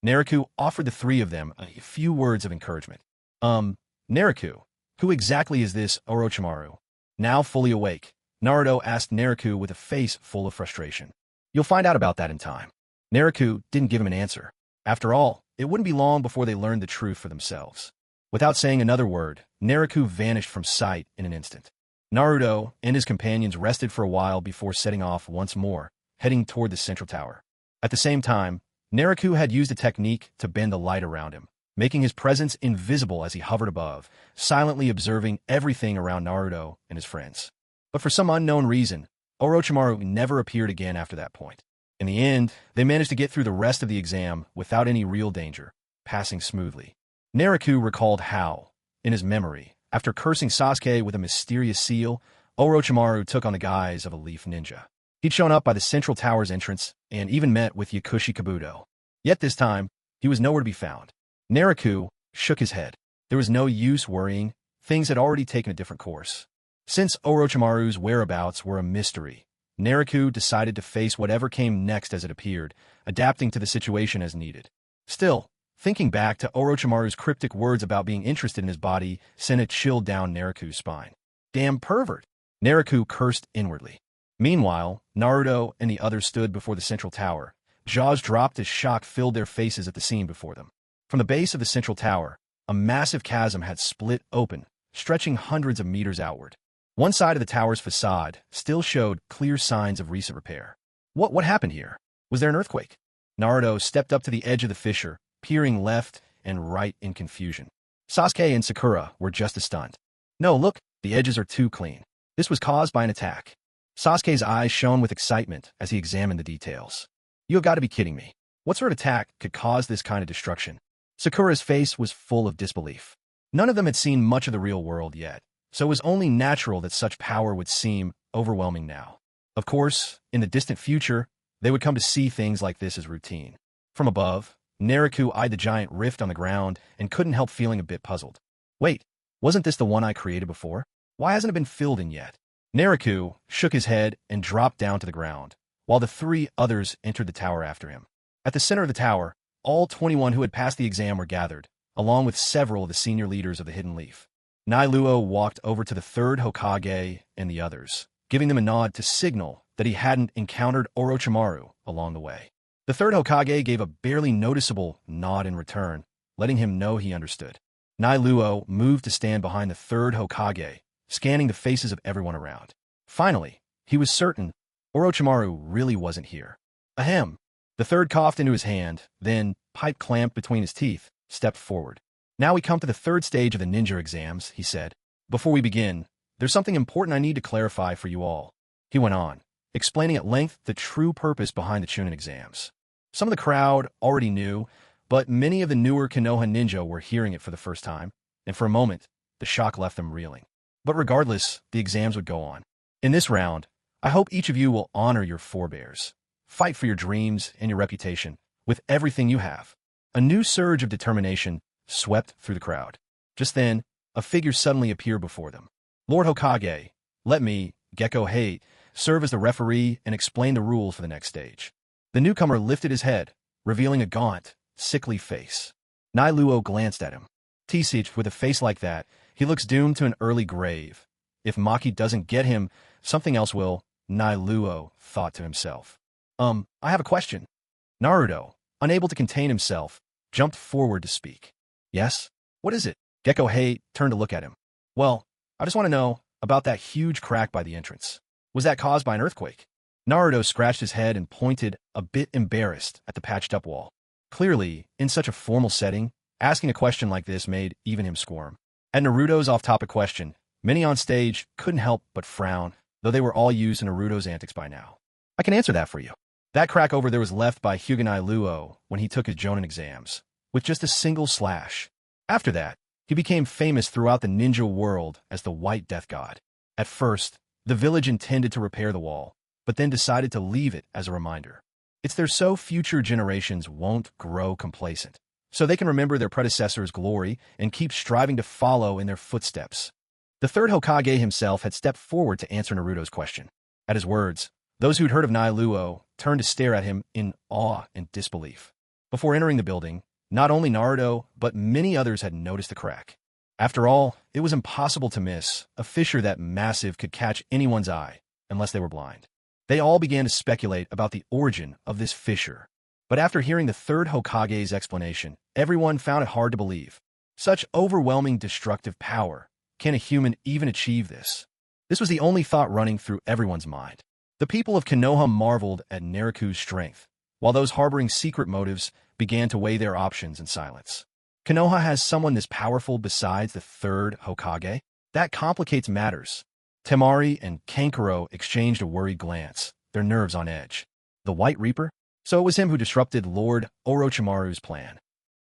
Naruto offered the three of them a few words of encouragement. Naruto, who exactly is this Orochimaru? Now fully awake, Naruto asked Naruto with a face full of frustration. You'll find out about that in time. Naruto didn't give him an answer. After all, it wouldn't be long before they learned the truth for themselves. Without saying another word, Naruto vanished from sight in an instant. Naruto and his companions rested for a while before setting off once more, heading toward the central tower. At the same time, Naruto had used a technique to bend the light around him, making his presence invisible as he hovered above, silently observing everything around Naruto and his friends. But for some unknown reason, Orochimaru never appeared again after that point. In the end, they managed to get through the rest of the exam without any real danger, passing smoothly. Naruto recalled how, in his memory, after cursing Sasuke with a mysterious seal, Orochimaru took on the guise of a leaf ninja. He'd shown up by the central tower's entrance and even met with Kabuto. Yet this time, he was nowhere to be found. Naruto shook his head. There was no use worrying. Things had already taken a different course. Since Orochimaru's whereabouts were a mystery, Naruto decided to face whatever came next as it appeared, adapting to the situation as needed. Still, thinking back to Orochimaru's cryptic words about being interested in his body sent a chill down Naruto's spine. Damn pervert! Naruto cursed inwardly. Meanwhile, Naruto and the others stood before the central tower. Jaws dropped as shock filled their faces at the scene before them. From the base of the central tower, a massive chasm had split open, stretching hundreds of meters outward. One side of the tower's facade still showed clear signs of recent repair. What happened here? Was there an earthquake? Naruto stepped up to the edge of the fissure, peering left and right in confusion. Sasuke and Sakura were just as stunned. No, look, the edges are too clean. This was caused by an attack. Sasuke's eyes shone with excitement as he examined the details. You have got to be kidding me. What sort of attack could cause this kind of destruction? Sakura's face was full of disbelief. None of them had seen much of the real world yet, so it was only natural that such power would seem overwhelming now. Of course, in the distant future, they would come to see things like this as routine. From above, Naruto eyed the giant rift on the ground and couldn't help feeling a bit puzzled. Wait, wasn't this the one I created before? Why hasn't it been filled in yet? Naruto shook his head and dropped down to the ground, while the three others entered the tower after him. At the center of the tower, all 21 who had passed the exam were gathered, along with several of the senior leaders of the Hidden Leaf. Nailuo walked over to the third Hokage and the others, giving them a nod to signal that he hadn't encountered Orochimaru along the way. The third Hokage gave a barely noticeable nod in return, letting him know he understood. Nailuo moved to stand behind the third Hokage, scanning the faces of everyone around. Finally, he was certain Orochimaru really wasn't here. Ahem. The third coughed into his hand, then, pipe clamped between his teeth, stepped forward. Now we come to the third stage of the ninja exams, he said. Before we begin, there's something important I need to clarify for you all. He went on, explaining at length the true purpose behind the Chunin exams. Some of the crowd already knew, but many of the newer Konoha ninja were hearing it for the first time, and for a moment, the shock left them reeling. But regardless, the exams would go on. In this round, I hope each of you will honor your forebears. Fight for your dreams and your reputation with everything you have. A new surge of determination swept through the crowd. Just then, a figure suddenly appeared before them. Lord Hokage, let me, Gecko Hate, serve as the referee and explain the rules for the next stage. The newcomer lifted his head, revealing a gaunt, sickly face. Nailuo glanced at him. Tisich, with a face like that, he looks doomed to an early grave. If Maki doesn't get him, something else will, Nailuo thought to himself. I have a question. Naruto, unable to contain himself, jumped forward to speak. Yes? What is it? Gecko Hate turned to look at him. Well, I just want to know about that huge crack by the entrance. Was that caused by an earthquake? Naruto scratched his head and pointed, a bit embarrassed, at the patched-up wall. Clearly, in such a formal setting, asking a question like this made even him squirm. At Naruto's off-topic question, many on stage couldn't help but frown, though they were all used to Naruto's antics by now. I can answer that for you. That crack over there was left by Hyuganai Luo when he took his Jonin exams, with just a single slash. After that, he became famous throughout the ninja world as the White Death God. At first, the village intended to repair the wall, but then decided to leave it as a reminder. It's there so future generations won't grow complacent, so they can remember their predecessors' glory and keep striving to follow in their footsteps. The third Hokage himself had stepped forward to answer Naruto's question. At his words, those who'd heard of Nai Luo turned to stare at him in awe and disbelief. Before entering the building, not only Naruto, but many others had noticed the crack. After all, it was impossible to miss. A fissure that massive could catch anyone's eye, unless they were blind. They all began to speculate about the origin of this fissure. But after hearing the third Hokage's explanation, everyone found it hard to believe. Such overwhelming destructive power. Can a human even achieve this? This was the only thought running through everyone's mind. The people of Konoha marveled at Nariku's strength, while those harboring secret motives began to weigh their options in silence. Konoha has someone this powerful besides the third Hokage? That complicates matters. Temari and Kankuro exchanged a worried glance, their nerves on edge. The White Reaper? So it was him who disrupted Lord Orochimaru's plan.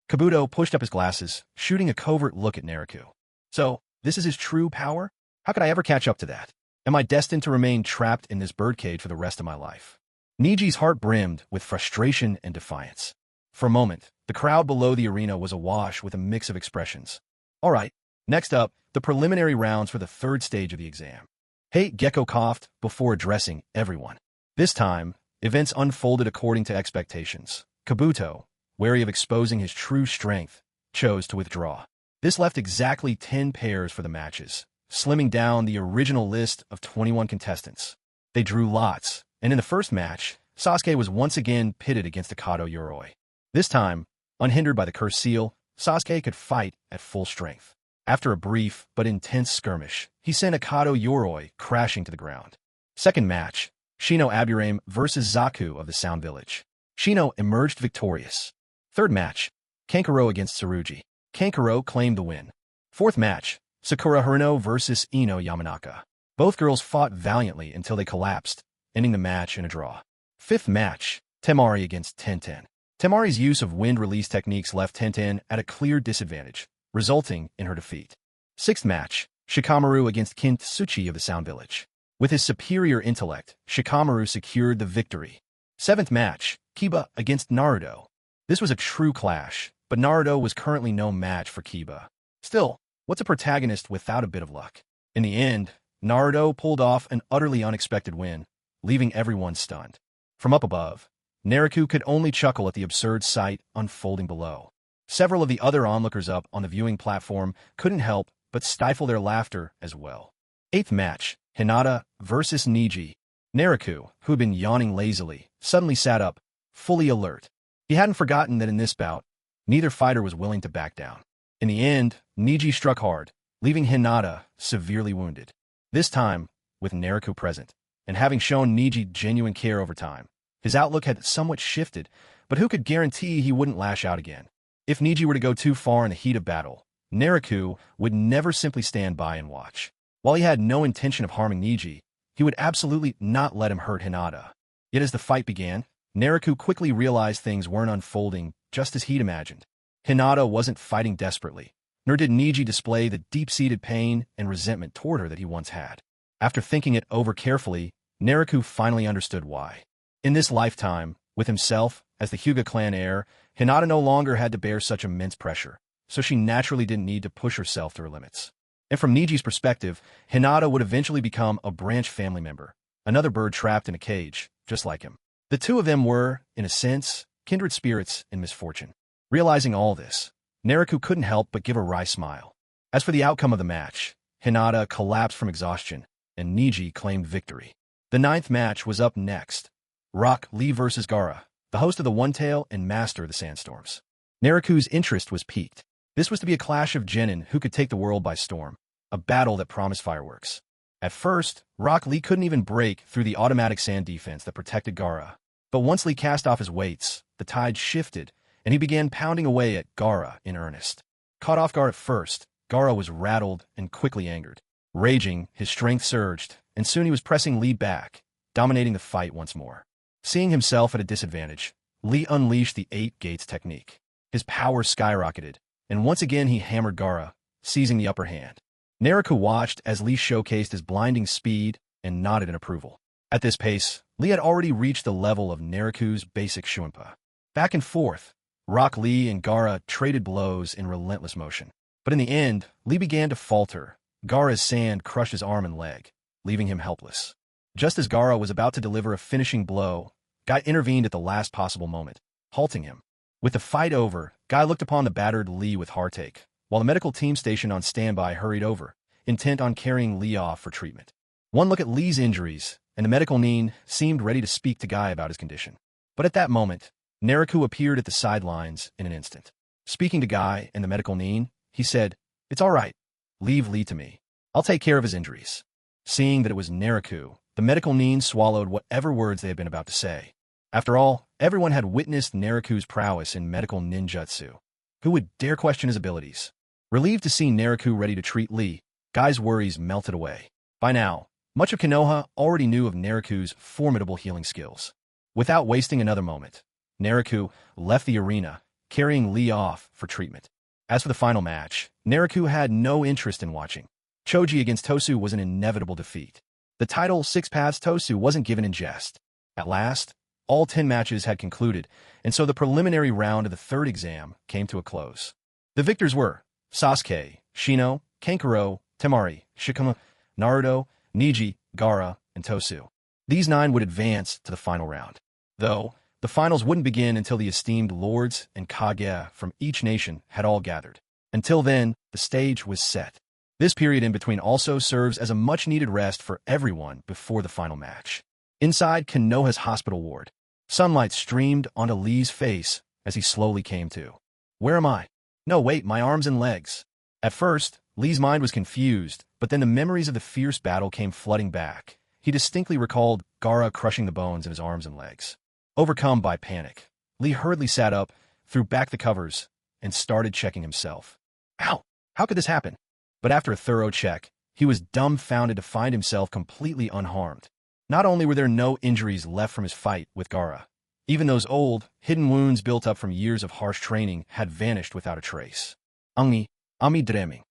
Kabuto pushed up his glasses, shooting a covert look at Nariku. So, this is his true power? How could I ever catch up to that? Am I destined to remain trapped in this birdcage for the rest of my life? Niji's heart brimmed with frustration and defiance. For a moment, the crowd below the arena was awash with a mix of expressions. All right, next up, the preliminary rounds for the third stage of the exam. Hey, Gecko coughed before addressing everyone. This time, events unfolded according to expectations. Kabuto, wary of exposing his true strength, chose to withdraw. This left exactly 10 pairs for the matches, slimming down the original list of 21 contestants. They drew lots, and in the first match, Sasuke was once again pitted against Akado Yoroi. This time, unhindered by the cursed seal, Sasuke could fight at full strength. After a brief but intense skirmish, he sent Akado Yoroi crashing to the ground. Second match, Shino Aburame versus Zaku of the Sound Village. Shino emerged victorious. Third match, Kankuro against Tsurugi. Kankuro claimed the win. Fourth match, Sakura Haruno versus Ino Yamanaka. Both girls fought valiantly until they collapsed, ending the match in a draw. Fifth match, Temari against Tenten. Temari's use of wind release techniques left Tenten at a clear disadvantage, resulting in her defeat. Sixth match, Shikamaru against Kintsuchi of the Sound Village. With his superior intellect, Shikamaru secured the victory. Seventh match, Kiba against Naruto. This was a true clash, but Naruto was currently no match for Kiba. Still, what's a protagonist without a bit of luck? In the end, Naruto pulled off an utterly unexpected win, leaving everyone stunned. From up above, Nariku could only chuckle at the absurd sight unfolding below. Several of the other onlookers up on the viewing platform couldn't help but stifle their laughter as well. Eighth match, Hinata versus Niji. Nariku, who had been yawning lazily, suddenly sat up, fully alert. He hadn't forgotten that in this bout, neither fighter was willing to back down. In the end, Niji struck hard, leaving Hinata severely wounded. This time, with Nariku present, and having shown Niji genuine care over time, his outlook had somewhat shifted, but who could guarantee he wouldn't lash out again? If Niji were to go too far in the heat of battle, Nariku would never simply stand by and watch. While he had no intention of harming Niji, he would absolutely not let him hurt Hinata. Yet as the fight began, Nariku quickly realized things weren't unfolding just as he'd imagined. Hinata wasn't fighting desperately, nor did Niji display the deep-seated pain and resentment toward her that he once had. After thinking it over carefully, Nariku finally understood why. In this lifetime, with himself as the Hyuga clan heir, Hinata no longer had to bear such immense pressure, so she naturally didn't need to push herself to her limits. And from Niji's perspective, Hinata would eventually become a branch family member, another bird trapped in a cage, just like him. The two of them were, in a sense, kindred spirits in misfortune. Realizing all this, Nariku couldn't help but give a wry smile. As for the outcome of the match, Hinata collapsed from exhaustion, and Niji claimed victory. The ninth match was up next. Rock Lee vs. Gaara, the host of the One Tail and master of the Sandstorms. Nariku's interest was piqued. This was to be a clash of genin who could take the world by storm, a battle that promised fireworks. At first, Rock Lee couldn't even break through the automatic sand defense that protected Gaara. But once Lee cast off his weights, the tide shifted, and he began pounding away at Gaara in earnest. Caught off guard at first, Gaara was rattled and quickly angered. Raging, his strength surged, and soon he was pressing Lee back, dominating the fight once more. Seeing himself at a disadvantage, Lee unleashed the 8 Gates technique. His power skyrocketed, and once again he hammered Gaara, seizing the upper hand. Nariku watched as Lee showcased his blinding speed and nodded in approval. At this pace, Lee had already reached the level of Nariku's basic Shunpa. Back and forth, Rock Lee and Gaara traded blows in relentless motion. But in the end, Lee began to falter. Gaara's sand crushed his arm and leg, leaving him helpless. Just as Gaara was about to deliver a finishing blow, Guy intervened at the last possible moment, halting him. With the fight over, Guy looked upon the battered Lee with heartache, while the medical team stationed on standby hurried over, intent on carrying Lee off for treatment. One look at Lee's injuries, and the medical nin seemed ready to speak to Guy about his condition. But at that moment, Nariku appeared at the sidelines in an instant. Speaking to Guy and the medical nin, he said, "It's all right. Leave Lee to me. I'll take care of his injuries." Seeing that it was Nariku, the medical nin swallowed whatever words they had been about to say. After all, everyone had witnessed Nariku's prowess in medical ninjutsu. Who would dare question his abilities? Relieved to see Nariku ready to treat Lee, Guy's worries melted away. By now, much of Konoha already knew of Nariku's formidable healing skills. Without wasting another moment, Nariku left the arena, carrying Lee off for treatment. As for the final match, Nariku had no interest in watching. Choji against Tosu was an inevitable defeat. The title 6 Paths Tosu wasn't given in jest. At last, all 10 matches had concluded, and so the preliminary round of the third exam came to a close. The victors were Sasuke, Shino, Kankuro, Temari, Shikama, Naruto, Neji, Gaara, and Tosu. These 9 would advance to the final round. Though, the finals wouldn't begin until the esteemed lords and kage from each nation had all gathered. Until then, the stage was set. This period in between also serves as a much-needed rest for everyone before the final match. Inside Konoha's hospital ward, sunlight streamed onto Lee's face as he slowly came to. "Where am I? No, wait, my arms and legs." At first, Lee's mind was confused, but then the memories of the fierce battle came flooding back. He distinctly recalled Gaara crushing the bones in his arms and legs. Overcome by panic, Lee hurriedly sat up, threw back the covers, and started checking himself. Ow! How could this happen? But after a thorough check, he was dumbfounded to find himself completely unharmed. Not only were there no injuries left from his fight with Gaara, even those old, hidden wounds built up from years of harsh training had vanished without a trace. Ami dreaming.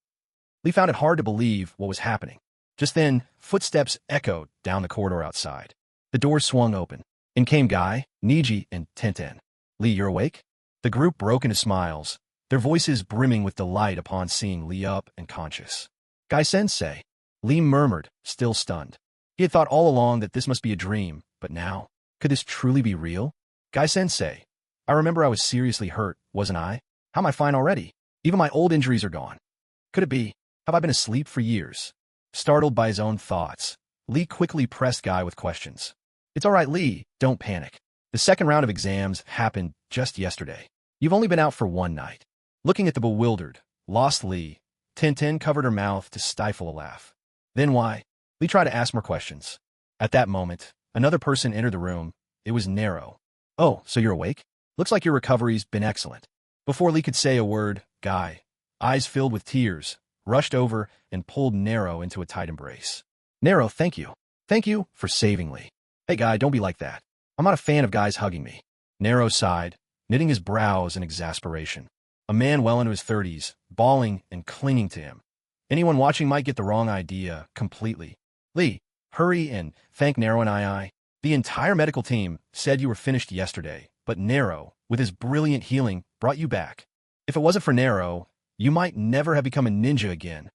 Lee found it hard to believe what was happening. Just then, footsteps echoed down the corridor outside. The door swung open. In came Guy, Neji, and Tenten. "Lee, you're awake?" The group broke into smiles, their voices brimming with delight upon seeing Lee up and conscious. "Guy-sensei," Lee murmured, still stunned. He had thought all along that this must be a dream, but now, could this truly be real? "Guy-sensei, I remember I was seriously hurt, wasn't I? How am I fine already? Even my old injuries are gone. Could it be? Have I been asleep for years?" Startled by his own thoughts, Lee quickly pressed Guy with questions. "It's all right, Lee. Don't panic. The second round of exams happened just yesterday. You've only been out for 1 night." Looking at the bewildered, lost Lee, Tintin covered her mouth to stifle a laugh. "Then why?" Lee tried to ask more questions. At that moment, another person entered the room. It was Nero. "Oh, so you're awake? Looks like your recovery's been excellent." Before Lee could say a word, Guy, eyes filled with tears, rushed over and pulled Nero into a tight embrace. "Nero, thank you. Thank you for saving Lee." "Hey, Guy, don't be like that. I'm not a fan of guys hugging me." Nero sighed, knitting his brows in exasperation. A man well into his 30s, bawling and clinging to him. Anyone watching might get the wrong idea completely. "Lee, hurry and thank Nero and I. The entire medical team said you were finished yesterday, but Nero, with his brilliant healing, brought you back. If it wasn't for Nero, you might never have become a ninja again."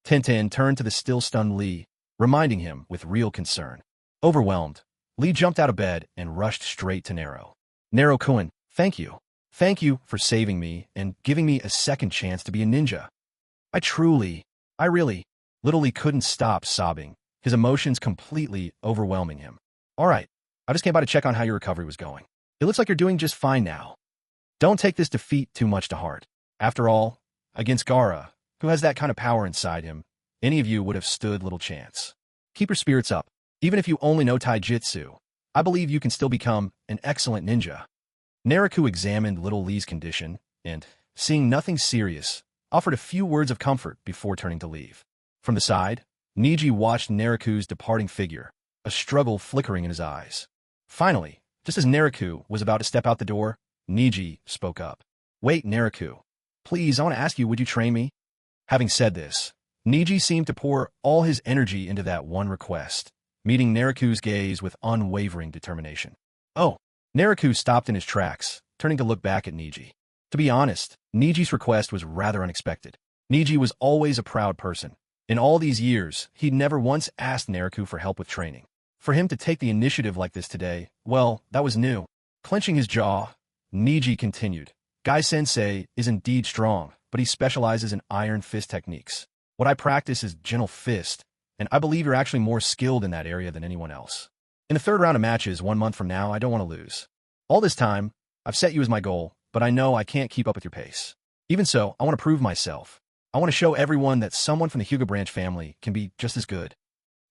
Tintin turned to the still stunned Lee, reminding him with real concern. Overwhelmed, Lee jumped out of bed and rushed straight to Nero. "Nero-kun, thank you. Thank you for saving me and giving me a second chance to be a ninja. I really, literally couldn't stop sobbing, his emotions completely overwhelming him. "All right, I just came by to check on how your recovery was going. It looks like you're doing just fine now. Don't take this defeat too much to heart. After all, against Gaara, who has that kind of power inside him, any of you would have stood little chance. Keep your spirits up. Even if you only know taijutsu, I believe you can still become an excellent ninja. Naruto examined little Lee's condition and, seeing nothing serious, offered a few words of comfort before turning to leave. From the side, Neji watched Naruto's departing figure, a struggle flickering in his eyes. Finally, just as Naruto was about to step out the door, Neji spoke up. Wait, Naruto. Please, I want to ask you, would you train me? Having said this, Neji seemed to pour all his energy into that one request, meeting Naruto's gaze with unwavering determination. Oh, Naruto stopped in his tracks, turning to look back at Neji. To be honest, Neji's request was rather unexpected. Neji was always a proud person. In all these years, he'd never once asked Naruto for help with training. For him to take the initiative like this today, well, that was new. Clenching his jaw, Neji continued. Gai-sensei is indeed strong, but he specializes in iron fist techniques. What I practice is gentle fist, and I believe you're actually more skilled in that area than anyone else. In the third round of matches 1 month from now, I don't want to lose. All this time, I've set you as my goal, but I know I can't keep up with your pace. Even so, I want to prove myself. I want to show everyone that someone from the Hyuga branch family can be just as good.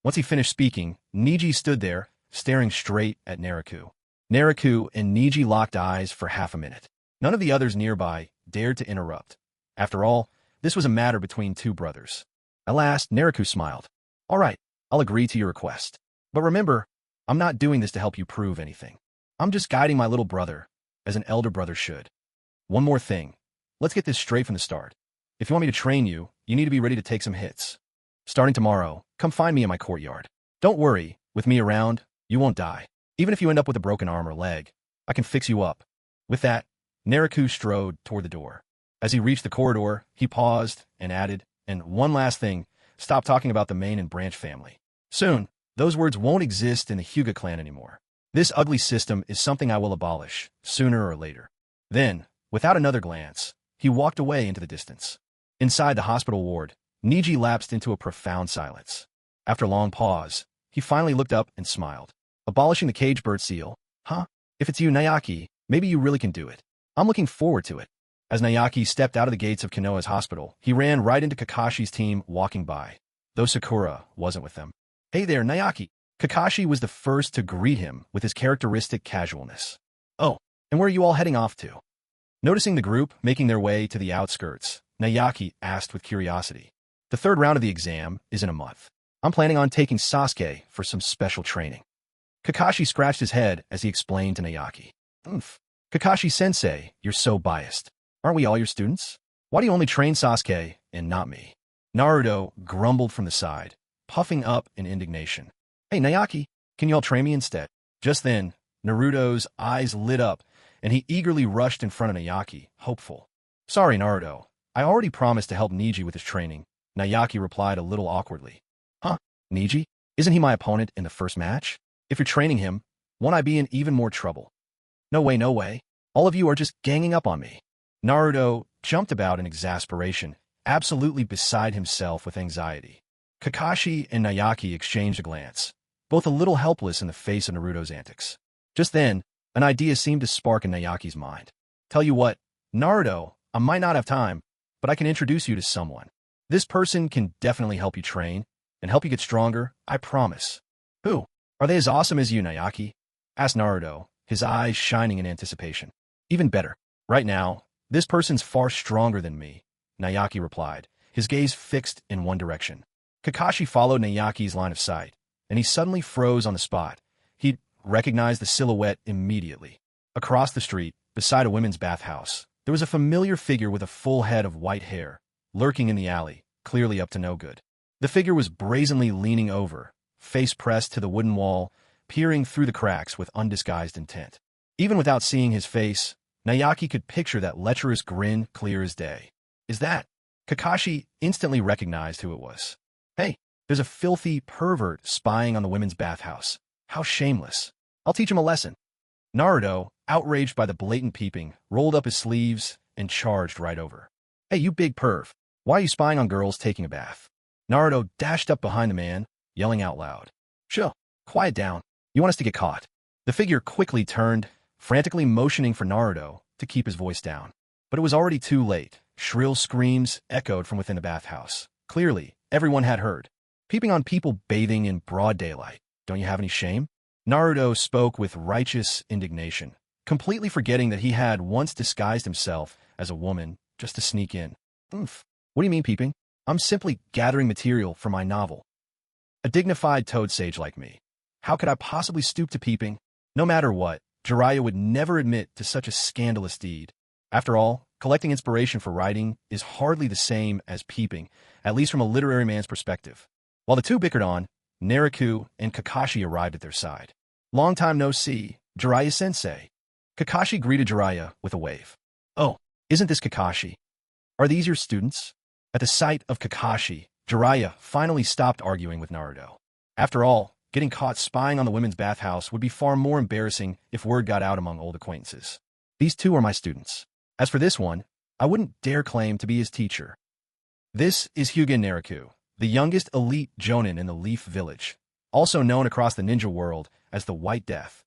Once he finished speaking, Neji stood there, staring straight at Naruto. Naruto and Neji locked eyes for half a minute. None of the others nearby dared to interrupt. After all, this was a matter between two brothers. At last, Naruto smiled. All right, I'll agree to your request. But remember, I'm not doing this to help you prove anything. I'm just guiding my little brother, as an elder brother should. One more thing. Let's get this straight from the start. If you want me to train you, you need to be ready to take some hits. Starting tomorrow, come find me in my courtyard. Don't worry, with me around, you won't die. Even if you end up with a broken arm or leg, I can fix you up. With that, Naruto strode toward the door. As he reached the corridor, he paused and added, and one last thing, stop talking about the main and branch family. Soon, those words won't exist in the Hyuga clan anymore. This ugly system is something I will abolish, sooner or later. Then, without another glance, he walked away into the distance. Inside the hospital ward, Neji lapsed into a profound silence. After a long pause, he finally looked up and smiled. Abolishing the cage bird seal? Huh? If it's you, Nayaki, maybe you really can do it. I'm looking forward to it. As Nayaki stepped out of the gates of Konoha's hospital, he ran right into Kakashi's team walking by, though Sakura wasn't with them. Hey there, Nayaki. Kakashi was the first to greet him with his characteristic casualness. Oh, and where are you all heading off to? Noticing the group making their way to the outskirts, Nayaki asked with curiosity. The third round of the exam is in a month. I'm planning on taking Sasuke for some special training. Kakashi scratched his head as he explained to Nayaki. Kakashi-sensei, you're so biased. Aren't we all your students? Why do you only train Sasuke and not me? Naruto grumbled from the side, puffing up in indignation. Hey, Nayaki, can you all train me instead? Just then, Naruto's eyes lit up, and he eagerly rushed in front of Nayaki, hopeful. Sorry, Naruto. I already promised to help Neji with his training, Nayaki replied a little awkwardly. Huh? Neji? Isn't he my opponent in the first match? If you're training him, won't I be in even more trouble? No way, no way. All of you are just ganging up on me. Naruto jumped about in exasperation, absolutely beside himself with anxiety. Kakashi and Nayaki exchanged a glance, both a little helpless in the face of Naruto's antics. Just then, an idea seemed to spark in Nayaki's mind. Tell you what, Naruto, I might not have time, but I can introduce you to someone. This person can definitely help you train and help you get stronger, I promise. Who? Are they as awesome as you, Nayaki? Asked Naruto, his eyes shining in anticipation. Even better. Right now, this person's far stronger than me, Nayaki replied, his gaze fixed in one direction. Kakashi followed Nayaki's line of sight, and he suddenly froze on the spot. He'd recognized the silhouette immediately. Across the street, beside a women's bathhouse, there was a familiar figure with a full head of white hair, lurking in the alley, clearly up to no good. The figure was brazenly leaning over, face pressed to the wooden wall, peering through the cracks with undisguised intent. Even without seeing his face, Nayaki could picture that lecherous grin clear as day. Is that? Kakashi instantly recognized who it was. Hey, there's a filthy pervert spying on the women's bathhouse. How shameless. I'll teach him a lesson. Naruto, outraged by the blatant peeping, rolled up his sleeves and charged right over. Hey, you big perv. Why are you spying on girls taking a bath? Naruto dashed up behind the man, yelling out loud. Sure, quiet down. You want us to get caught? The figure quickly turned, frantically motioning for Naruto to keep his voice down. But it was already too late. Shrill screams echoed from within the bathhouse. Clearly, everyone had heard. Peeping on people bathing in broad daylight. Don't you have any shame? Naruto spoke with righteous indignation, completely forgetting that he had once disguised himself as a woman just to sneak in. Oof. What do you mean peeping? I'm simply gathering material for my novel. A dignified toad sage like me. How could I possibly stoop to peeping? No matter what, Jiraiya would never admit to such a scandalous deed. After all, collecting inspiration for writing is hardly the same as peeping, at least from a literary man's perspective. While the two bickered on, Naruto and Kakashi arrived at their side. Long time no see, Jiraiya-sensei. Kakashi greeted Jiraiya with a wave. Oh, isn't this Kakashi? Are these your students? At the sight of Kakashi, Jiraiya finally stopped arguing with Naruto. After all, getting caught spying on the women's bathhouse would be far more embarrassing if word got out among old acquaintances. These two are my students. As for this one, I wouldn't dare claim to be his teacher. This is Hyuga Naruto, the youngest elite jonin in the Leaf Village, also known across the ninja world as the White Death.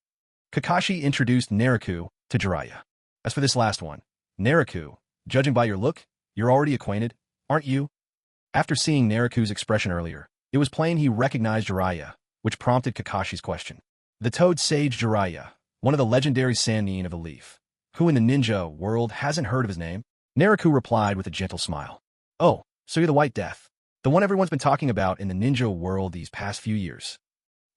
Kakashi introduced Naruto to Jiraiya. As for this last one, Naruto, judging by your look, you're already acquainted, aren't you? After seeing Naruto's expression earlier, it was plain he recognized Jiraiya, which prompted Kakashi's question. The Toad Sage Jiraiya, one of the legendary Sannin of the Leaf. Who in the ninja world hasn't heard of his name? Naruto replied with a gentle smile. Oh, so you're the White Death, the one everyone's been talking about in the ninja world these past few years.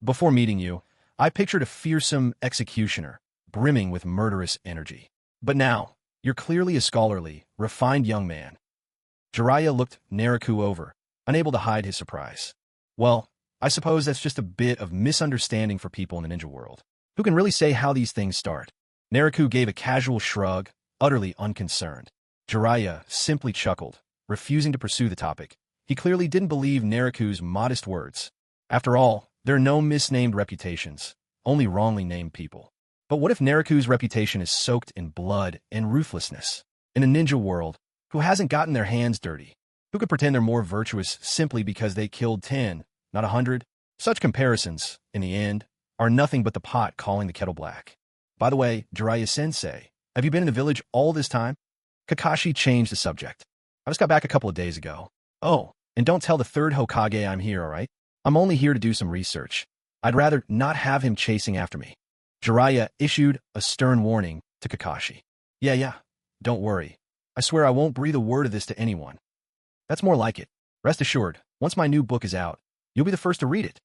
Before meeting you, I pictured a fearsome executioner, brimming with murderous energy. But now, you're clearly a scholarly, refined young man. Jiraiya looked Naruto over, unable to hide his surprise. Well, I suppose that's just a bit of misunderstanding for people in the ninja world. Who can really say how these things start? Naruto gave a casual shrug, utterly unconcerned. Jiraiya simply chuckled, refusing to pursue the topic. He clearly didn't believe Naruto's modest words. After all, there are no misnamed reputations, only wrongly named people. But what if Naruto's reputation is soaked in blood and ruthlessness? In a ninja world, who hasn't gotten their hands dirty? Who could pretend they're more virtuous simply because they killed 10, not 100? Such comparisons, in the end, are nothing but the pot calling the kettle black. By the way, Jiraiya-sensei, have you been in the village all this time? Kakashi changed the subject. I just got back a couple of days ago. Oh, and don't tell the third Hokage I'm here, all right? I'm only here to do some research. I'd rather not have him chasing after me. Jiraiya issued a stern warning to Kakashi. Yeah, don't worry. I swear I won't breathe a word of this to anyone. That's more like it. Rest assured, once my new book is out, you'll be the first to read it.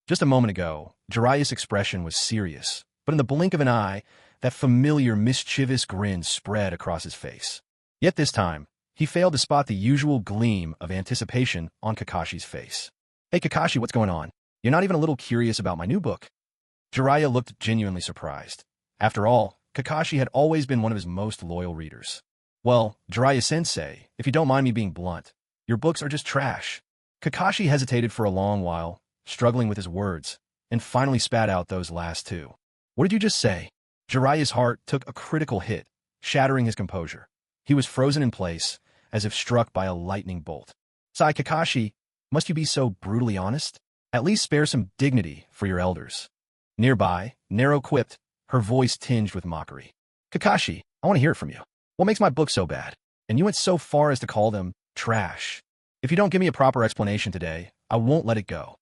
Just a moment ago, Jiraiya's expression was serious, but in the blink of an eye, that familiar mischievous grin spread across his face. Yet this time, he failed to spot the usual gleam of anticipation on Kakashi's face. Hey Kakashi, what's going on? You're not even a little curious about my new book? Jiraiya looked genuinely surprised. After all, Kakashi had always been one of his most loyal readers. Well, Jiraiya-sensei, if you don't mind me being blunt, your books are just trash. Kakashi hesitated for a long while, struggling with his words, and finally spat out those last two. What did you just say? Jiraiya's heart took a critical hit, shattering his composure. He was frozen in place, as if struck by a lightning bolt. Sigh, Kakashi, must you be so brutally honest? At least spare some dignity for your elders. Nearby, Nero quipped, her voice tinged with mockery. Kakashi, I want to hear it from you. What makes my book so bad? And you went so far as to call them trash. If you don't give me a proper explanation today, I won't let it go.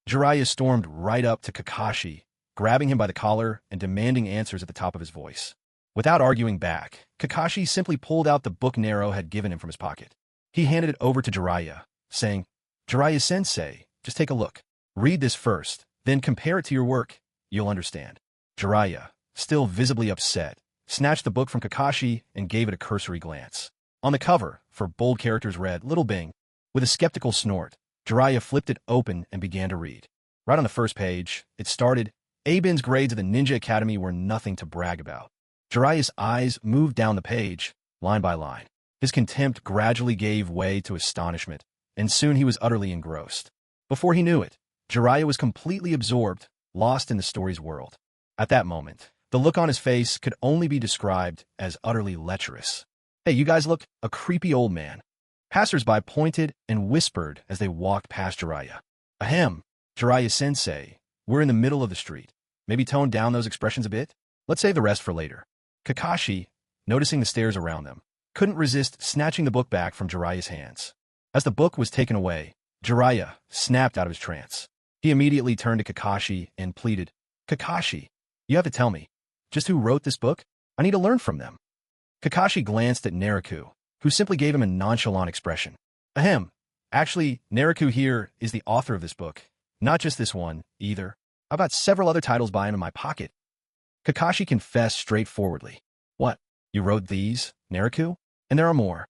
Jiraiya stormed right up to Kakashi, grabbing him by the collar and demanding answers at the top of his voice. Without arguing back, Kakashi simply pulled out the book Nero had given him from his pocket. He handed it over to Jiraiya, saying, Jiraiya-sensei, just take a look. Read this first, then compare it to your work. You'll understand. Jiraiya, still visibly upset, snatched the book from Kakashi and gave it a cursory glance. On the cover, for bold characters read, Little Bing. With a skeptical snort, Jiraiya flipped it open and began to read. Right on the first page, it started, Abin's grades of the Ninja Academy were nothing to brag about. Jiraiya's eyes moved down the page, line by line. His contempt gradually gave way to astonishment, and soon he was utterly engrossed. Before he knew it, Jiraiya was completely absorbed, lost in the story's world. At that moment, the look on his face could only be described as utterly lecherous. Hey, you guys look a creepy old man. Passers-by pointed and whispered as they walked past Jiraiya. Ahem, Jiraiya-sensei, we're in the middle of the street. Maybe tone down those expressions a bit? Let's save the rest for later. Kakashi, noticing the stares around them, couldn't resist snatching the book back from Jiraiya's hands. As the book was taken away, Jiraiya snapped out of his trance. He immediately turned to Kakashi and pleaded, "Kakashi, you have to tell me, just who wrote this book? I need to learn from them." Kakashi glanced at Naruto, who simply gave him a nonchalant expression. Ahem. Actually, Naruto here is the author of this book. Not just this one, either. I've got several other titles by him in my pocket. Kakashi confessed straightforwardly. What? You wrote these, Naruto? And there are more.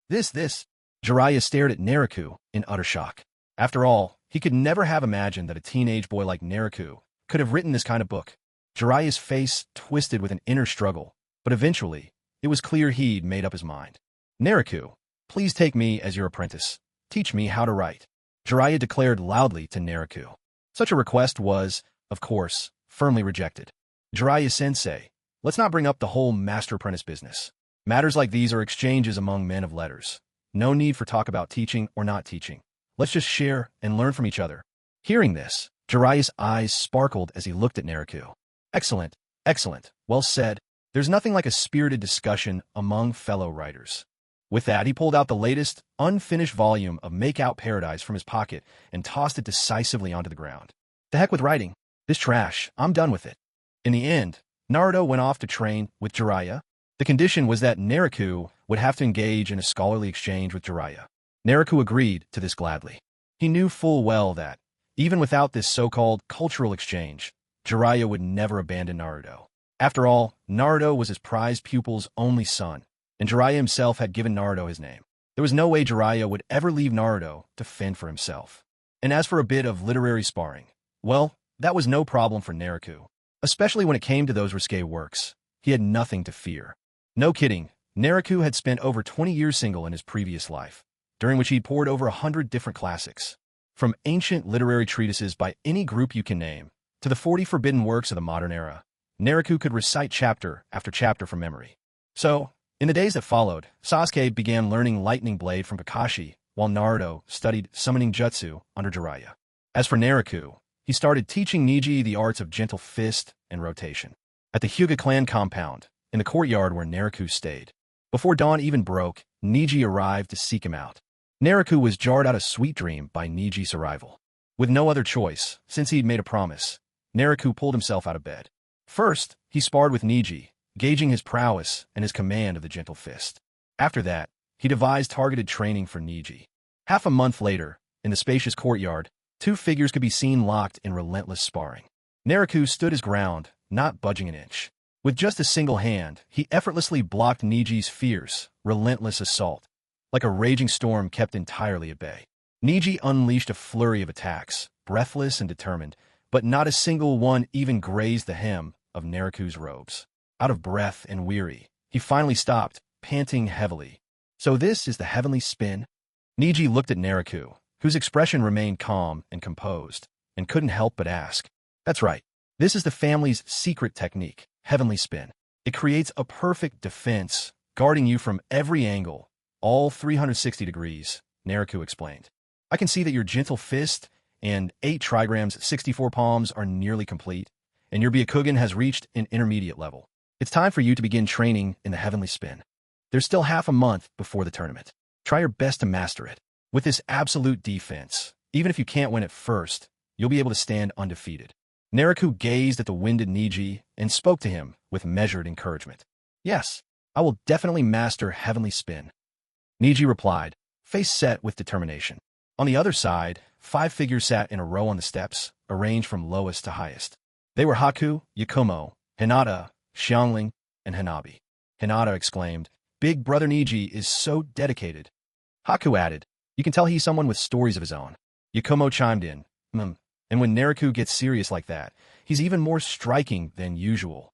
This. Jiraiya stared at Naruto in utter shock. After all, he could never have imagined that a teenage boy like Naruto could have written this kind of book. Jiraiya's face twisted with an inner struggle, but eventually, it was clear he'd made up his mind. Naruto, please take me as your apprentice. Teach me how to write. Jiraiya declared loudly to Naruto. Such a request was, of course, firmly rejected. Jiraiya-sensei, let's not bring up the whole master-apprentice business. Matters like these are exchanges among men of letters. No need for talk about teaching or not teaching. Let's just share and learn from each other. Hearing this, Jiraiya's eyes sparkled as he looked at Naruto. Excellent, excellent, well said. There's nothing like a spirited discussion among fellow writers. With that, he pulled out the latest, unfinished volume of Make Out Paradise from his pocket and tossed it decisively onto the ground. The heck with writing. This trash, I'm done with it. In the end, Naruto went off to train with Jiraiya. The condition was that Naruto would have to engage in a scholarly exchange with Jiraiya. Naruto agreed to this gladly. He knew full well that, even without this so-called cultural exchange, Jiraiya would never abandon Naruto. After all, Naruto was his prized pupil's only son, and Jiraiya himself had given Naruto his name. There was no way Jiraiya would ever leave Naruto to fend for himself. And as for a bit of literary sparring, well, that was no problem for Naruto. Especially when it came to those risque works, he had nothing to fear. No kidding, Naruto had spent over 20 years single in his previous life, during which he'd poured over 100 different classics. From ancient literary treatises by any group you can name, to the 40 forbidden works of the modern era, Naruto could recite chapter after chapter from memory. So, in the days that followed, Sasuke began learning Lightning Blade from Kakashi, while Naruto studied summoning jutsu under Jiraiya. As for Naruto, he started teaching Neji the arts of gentle fist and rotation. At the Hyuga clan compound, in the courtyard where Naruto stayed. Before dawn even broke, Neji arrived to seek him out. Naruto was jarred out of sweet dream by Neji's arrival. With no other choice, since he'd made a promise, Naruto pulled himself out of bed. First, he sparred with Neji, gauging his prowess and his command of the gentle fist. After that, he devised targeted training for Neji. Half a month later, in the spacious courtyard, two figures could be seen locked in relentless sparring. Naruto stood his ground, not budging an inch. With just a single hand, he effortlessly blocked Neji's fierce, relentless assault, like a raging storm kept entirely at bay. Neji unleashed a flurry of attacks, breathless and determined, but not a single one even grazed the hem of Naruto's robes. Out of breath and weary, he finally stopped, panting heavily. So this is the heavenly spin? Neji looked at Naruto, whose expression remained calm and composed, and couldn't help but ask. That's right. This is the family's secret technique, heavenly spin. It creates a perfect defense, guarding you from every angle, all 360 degrees, Naruto explained. I can see that your gentle fist and 8 trigrams 64 palms are nearly complete, and your Byakugan has reached an intermediate level. It's time for you to begin training in the heavenly spin. There's still half a month before the tournament. Try your best to master it. With this absolute defense, even if you can't win at first, you'll be able to stand undefeated. Naruto gazed at the winded Neji and spoke to him with measured encouragement. Yes, I will definitely master heavenly spin. Neji replied, face set with determination. On the other side, 5 figures sat in a row on the steps, arranged from lowest to highest. They were Haku, Yakumo, Hinata, Xiangling, and Hanabi. Hinata exclaimed, Big brother Neji is so dedicated. Haku added, you can tell he's someone with stories of his own. Yakumo chimed in, and when Naruto gets serious like that, he's even more striking than usual.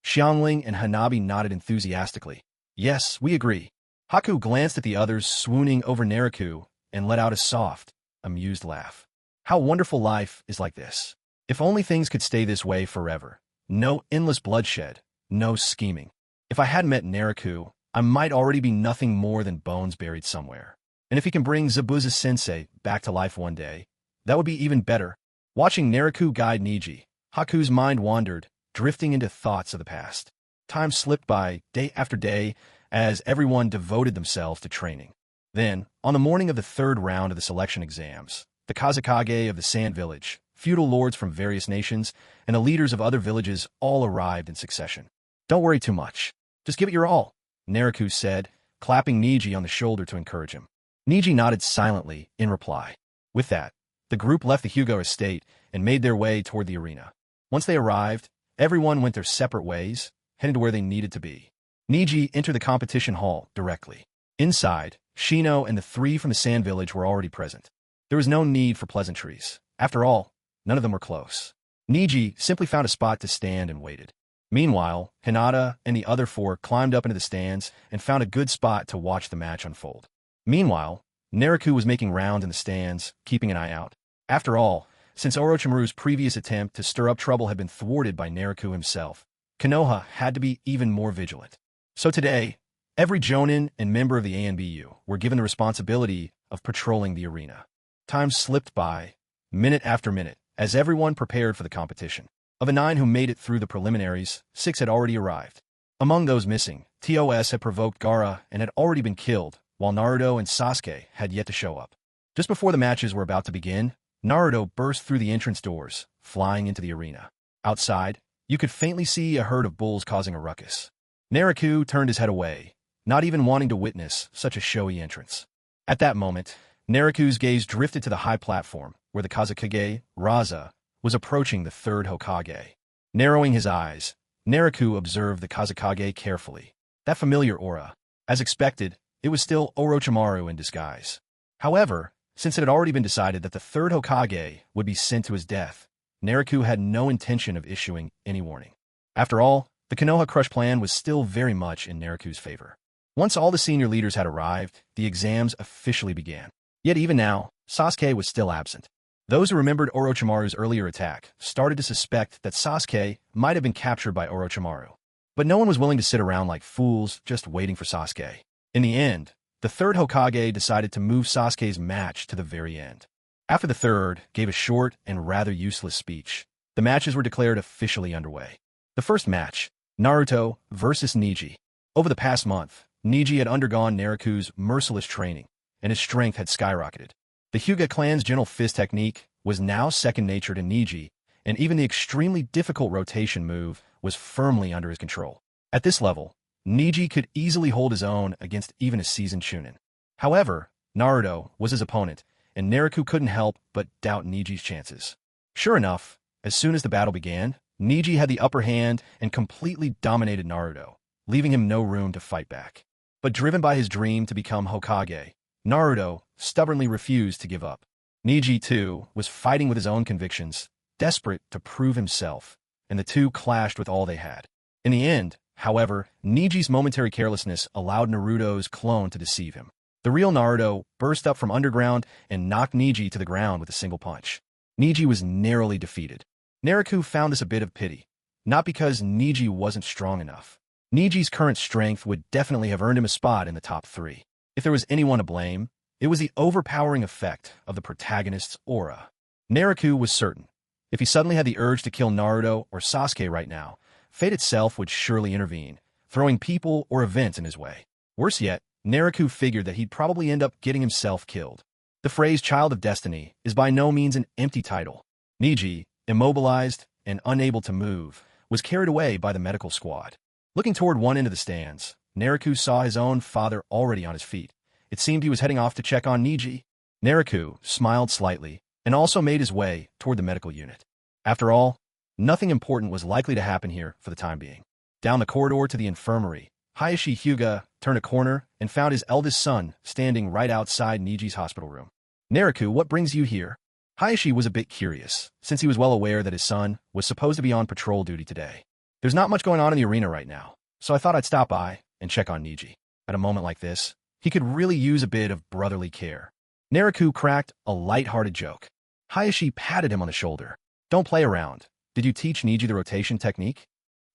Xiangling and Hanabi nodded enthusiastically. Yes, we agree. Haku glanced at the others swooning over Naruto and let out a soft, amused laugh. How wonderful life is like this. If only things could stay this way forever. No endless bloodshed, no scheming. If I hadn't met Naruto, I might already be nothing more than bones buried somewhere. And if he can bring Zabuza-sensei back to life one day, that would be even better. Watching Naruto guide Neji, Haku's mind wandered, drifting into thoughts of the past. Time slipped by, day after day, as everyone devoted themselves to training. Then, on the morning of the third round of the selection exams, the Kazekage of the Sand Village, feudal lords from various nations, and the leaders of other villages all arrived in succession. "Don't worry too much. Just give it your all," Naruto said, clapping Niji on the shoulder to encourage him. Niji nodded silently in reply. With that, the group left the Hugo estate and made their way toward the arena. Once they arrived, everyone went their separate ways, heading to where they needed to be. Niji entered the competition hall directly. Inside, Shino and the three from the Sand Village were already present. There was no need for pleasantries. After all, none of them were close. Niji simply found a spot to stand and waited. Meanwhile, Hinata and the other four climbed up into the stands and found a good spot to watch the match unfold. Meanwhile, Naruto was making rounds in the stands, keeping an eye out. After all, since Orochimaru's previous attempt to stir up trouble had been thwarted by Naruto himself, Konoha had to be even more vigilant. So today, every Jonin and member of the ANBU were given the responsibility of patrolling the arena. Time slipped by, minute after minute, as everyone prepared for the competition. Of the 9 who made it through the preliminaries, 6 had already arrived. Among those missing, TOS had provoked Gaara and had already been killed, while Naruto and Sasuke had yet to show up. Just before the matches were about to begin, Naruto burst through the entrance doors, flying into the arena. Outside, you could faintly see a herd of bulls causing a ruckus. Naruto turned his head away, not even wanting to witness such a showy entrance. At that moment, Naruto's gaze drifted to the high platform, where the Kazekage, Raza, was approaching the third Hokage. Narrowing his eyes, Naruto observed the Kazekage carefully. That familiar aura. As expected, it was still Orochimaru in disguise. However, since it had already been decided that the third Hokage would be sent to his death, Naruto had no intention of issuing any warning. After all, the Konoha Crush plan was still very much in Naruto's favor. Once all the senior leaders had arrived, the exams officially began. Yet even now, Sasuke was still absent. Those who remembered Orochimaru's earlier attack started to suspect that Sasuke might have been captured by Orochimaru. But no one was willing to sit around like fools just waiting for Sasuke. In the end, the third Hokage decided to move Sasuke's match to the very end. After the third gave a short and rather useless speech, the matches were declared officially underway. The first match, Naruto versus Niji. Over the past month, Niji had undergone Naruto's merciless training, and his strength had skyrocketed. The Hyuga clan's gentle fist technique was now second nature to Niji, and even the extremely difficult rotation move was firmly under his control. At this level, Niji could easily hold his own against even a seasoned Chunin. However, Naruto was his opponent, and Naruto couldn't help but doubt Niji's chances. Sure enough, as soon as the battle began, Niji had the upper hand and completely dominated Naruto, leaving him no room to fight back. But driven by his dream to become Hokage, Naruto stubbornly refused to give up. Niji, too, was fighting with his own convictions, desperate to prove himself, and the two clashed with all they had. In the end, however, Niji's momentary carelessness allowed Naruto's clone to deceive him. The real Naruto burst up from underground and knocked Niji to the ground with a single punch. Niji was narrowly defeated. Naruto found this a bit of pity, not because Niji wasn't strong enough. Niji's current strength would definitely have earned him a spot in the top 3. If there was anyone to blame, it was the overpowering effect of the protagonist's aura. Naruto was certain. If he suddenly had the urge to kill Naruto or Sasuke right now, fate itself would surely intervene, throwing people or events in his way. Worse yet, Naruto figured that he'd probably end up getting himself killed. The phrase Child of Destiny is by no means an empty title. Niji, immobilized and unable to move, was carried away by the medical squad. Looking toward one end of the stands, Naruto saw his own father already on his feet. It seemed he was heading off to check on Niji. Naruto smiled slightly and also made his way toward the medical unit. After all, nothing important was likely to happen here for the time being. Down the corridor to the infirmary, Hayashi Hyuga turned a corner and found his eldest son standing right outside Niji's hospital room. Naruto, what brings you here? Hayashi was a bit curious, since he was well aware that his son was supposed to be on patrol duty today. There's not much going on in the arena right now, so I thought I'd stop by and check on Niji. At a moment like this, he could really use a bit of brotherly care. Naruto cracked a light-hearted joke. Hayashi patted him on the shoulder. Don't play around. Did you teach Niji the rotation technique?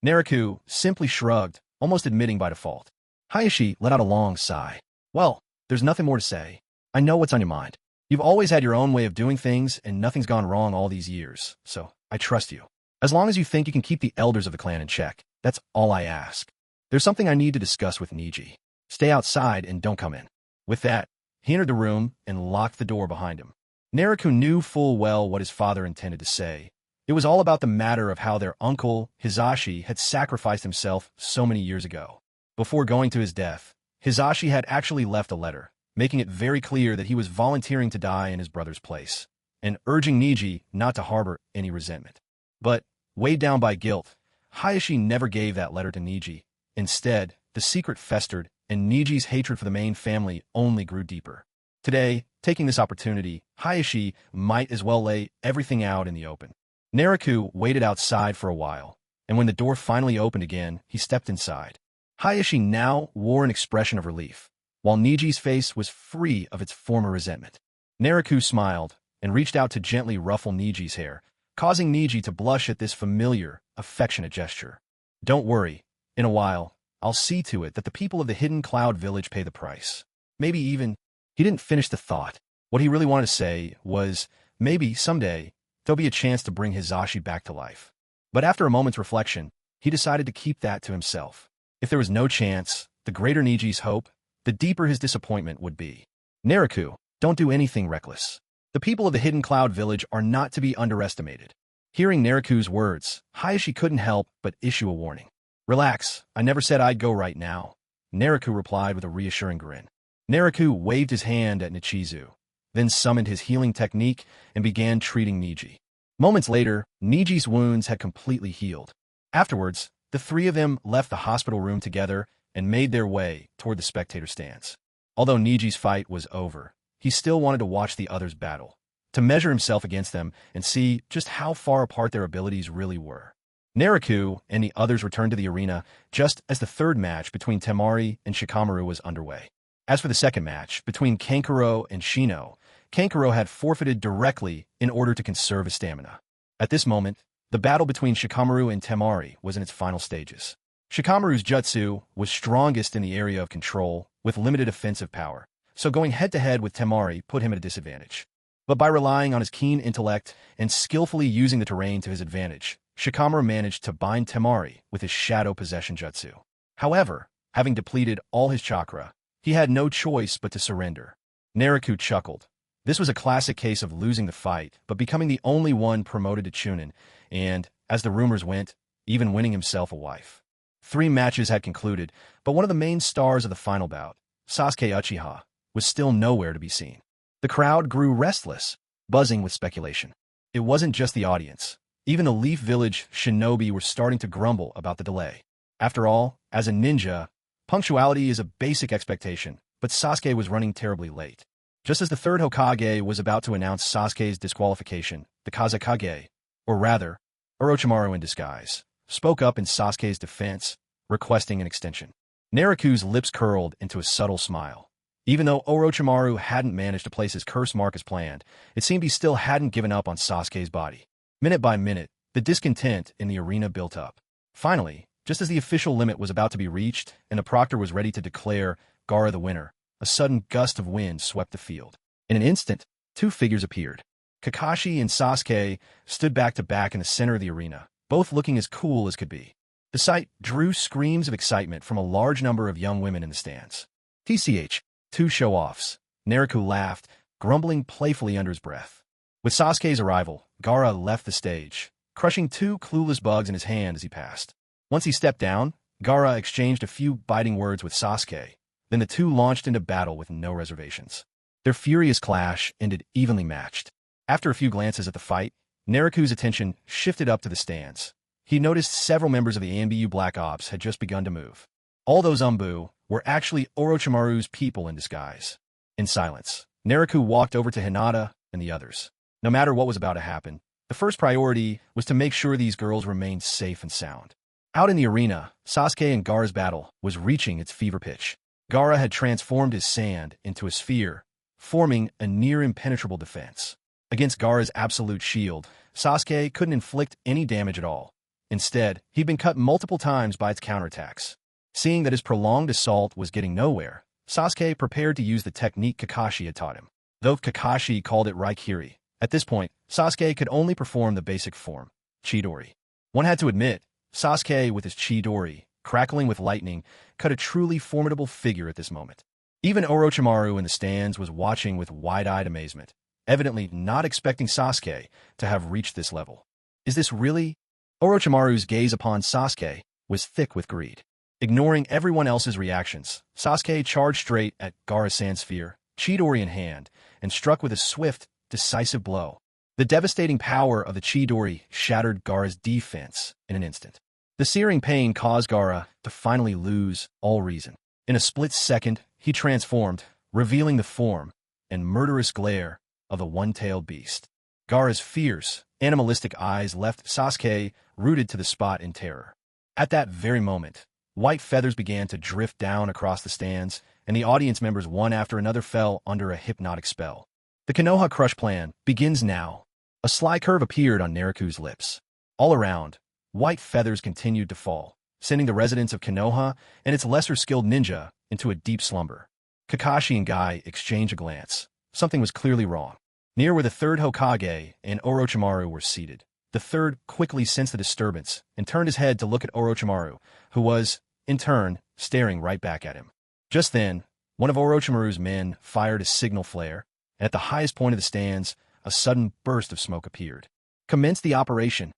Naruto simply shrugged, almost admitting by default. Hayashi let out a long sigh. Well, there's nothing more to say. I know what's on your mind. You've always had your own way of doing things, and nothing's gone wrong all these years, so I trust you. As long as you think you can keep the elders of the clan in check, that's all I ask. There's something I need to discuss with Niji. Stay outside and don't come in." With that, he entered the room and locked the door behind him. Naruto knew full well what his father intended to say. It was all about the matter of how their uncle, Hisashi, had sacrificed himself so many years ago. Before going to his death, Hisashi had actually left a letter, making it very clear that he was volunteering to die in his brother's place, and urging Niji not to harbor any resentment. But, weighed down by guilt, Hayashi never gave that letter to Niji. Instead, the secret festered, and Niji's hatred for the main family only grew deeper. Today, taking this opportunity, Hayashi might as well lay everything out in the open. Naruto waited outside for a while, and when the door finally opened again, he stepped inside. Hayashi now wore an expression of relief, while Niji's face was free of its former resentment. Naruto smiled and reached out to gently ruffle Niji's hair, causing Niji to blush at this familiar, affectionate gesture. "Don't worry, in a while, I'll see to it that the people of the Hidden Cloud Village pay the price. Maybe even—" He didn't finish the thought. What he really wanted to say was, maybe someday, there'll be a chance to bring Hisashi back to life. But after a moment's reflection, he decided to keep that to himself. If there was no chance, the greater Niji's hope, the deeper his disappointment would be. "Naruto, don't do anything reckless. The people of the Hidden Cloud Village are not to be underestimated." Hearing Naruto's words, Hayashi couldn't help but issue a warning. "Relax, I never said I'd go right now," Naruto replied with a reassuring grin. Naruto waved his hand at Nichizu, then summoned his healing technique and began treating Niji. Moments later, Niji's wounds had completely healed. Afterwards, the three of them left the hospital room together and made their way toward the spectator stands. Although Niji's fight was over, he still wanted to watch the others battle, to measure himself against them and see just how far apart their abilities really were. Naruto and the others returned to the arena just as the third match between Temari and Shikamaru was underway. As for the second match, between Kankuro and Shino, Kankuro had forfeited directly in order to conserve his stamina. At this moment, the battle between Shikamaru and Temari was in its final stages. Shikamaru's jutsu was strongest in the area of control, with limited offensive power, so going head-to-head with Temari put him at a disadvantage. But by relying on his keen intellect and skillfully using the terrain to his advantage, Shikamaru managed to bind Temari with his shadow possession jutsu. However, having depleted all his chakra, he had no choice but to surrender. Naruto chuckled. This was a classic case of losing the fight, but becoming the only one promoted to Chunin, and, as the rumors went, even winning himself a wife. 3 matches had concluded, but one of the main stars of the final bout, Sasuke Uchiha, was still nowhere to be seen. The crowd grew restless, buzzing with speculation. It wasn't just the audience. Even the Leaf Village shinobi were starting to grumble about the delay. After all, as a ninja, punctuality is a basic expectation, but Sasuke was running terribly late. Just as the third Hokage was about to announce Sasuke's disqualification, the Kazekage, or rather, Orochimaru in disguise, spoke up in Sasuke's defense, requesting an extension. Naruto's lips curled into a subtle smile. Even though Orochimaru hadn't managed to place his curse mark as planned, it seemed he still hadn't given up on Sasuke's body. Minute by minute, the discontent in the arena built up. Finally, just as the official limit was about to be reached and the proctor was ready to declare Gaara the winner, a sudden gust of wind swept the field. In an instant, 2 figures appeared. Kakashi and Sasuke stood back to back in the center of the arena, both looking as cool as could be. The sight drew screams of excitement from a large number of young women in the stands. TCH, 2 show-offs. Naruto laughed, grumbling playfully under his breath. With Sasuke's arrival, Gaara left the stage, crushing 2 clueless bugs in his hand as he passed. Once he stepped down, Gaara exchanged a few biting words with Sasuke. Then the 2 launched into battle with no reservations. Their furious clash ended evenly matched. After a few glances at the fight, Naruto's attention shifted up to the stands. He noticed several members of the AMBU Black Ops had just begun to move. All those Umbu were actually Orochimaru's people in disguise. In silence, Naruto walked over to Hinata and the others. No matter what was about to happen, the first priority was to make sure these girls remained safe and sound. Out in the arena, Sasuke and Gaara's battle was reaching its fever pitch. Gaara had transformed his sand into a sphere, forming a near-impenetrable defense. Against Gaara's absolute shield, Sasuke couldn't inflict any damage at all. Instead, he'd been cut multiple times by its counterattacks. Seeing that his prolonged assault was getting nowhere, Sasuke prepared to use the technique Kakashi had taught him. Though Kakashi called it Raikiri, at this point, Sasuke could only perform the basic form, Chidori. One had to admit, Sasuke, with his Chidori, crackling with lightning, cut a truly formidable figure at this moment. Even Orochimaru in the stands was watching with wide-eyed amazement, evidently not expecting Sasuke to have reached this level. Is this really? Orochimaru's gaze upon Sasuke was thick with greed. Ignoring everyone else's reactions, Sasuke charged straight at Gaara-san's sphere, Chidori in hand, and struck with a swift, decisive blow. The devastating power of the Chidori shattered Gaara's defense in an instant. The searing pain caused Gaara to finally lose all reason. In a split second, he transformed, revealing the form and murderous glare of the one-tailed beast. Gaara's fierce, animalistic eyes left Sasuke rooted to the spot in terror. At that very moment, white feathers began to drift down across the stands, and the audience members one after another fell under a hypnotic spell. The Konoha Crush plan begins now. A sly curve appeared on Nariku's lips. All around, white feathers continued to fall, sending the residents of Konoha and its lesser-skilled ninja into a deep slumber. Kakashi and Guy exchanged a glance. Something was clearly wrong. Near where the third Hokage and Orochimaru were seated, the third quickly sensed the disturbance and turned his head to look at Orochimaru, who was, in turn, staring right back at him. Just then, one of Orochimaru's men fired a signal flare, and at the highest point of the stands, a sudden burst of smoke appeared. Commence the operation.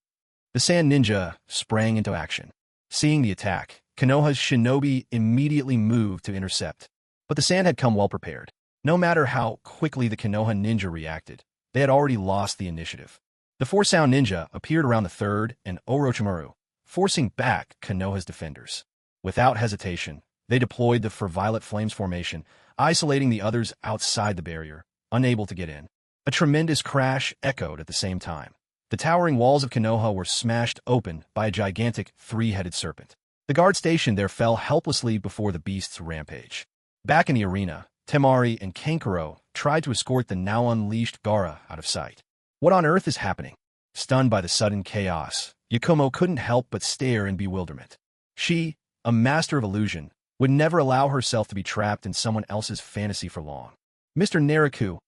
The Sand Ninja sprang into action. Seeing the attack, Konoha's shinobi immediately moved to intercept. But the Sand had come well prepared. No matter how quickly the Konoha ninja reacted, they had already lost the initiative. The four Sound Ninja appeared around the third and Orochimaru, forcing back Konoha's defenders. Without hesitation, they deployed the For Violet Flames formation, isolating the others outside the barrier, unable to get in. A tremendous crash echoed at the same time. The towering walls of Konoha were smashed open by a gigantic three-headed serpent. The guard station there fell helplessly before the beast's rampage. Back in the arena, Temari and Kankuro tried to escort the now unleashed Gaara out of sight. What on earth is happening? Stunned by the sudden chaos, Yakumo couldn't help but stare in bewilderment. She, a master of illusion, would never allow herself to be trapped in someone else's fantasy for long. Mr. Nariku,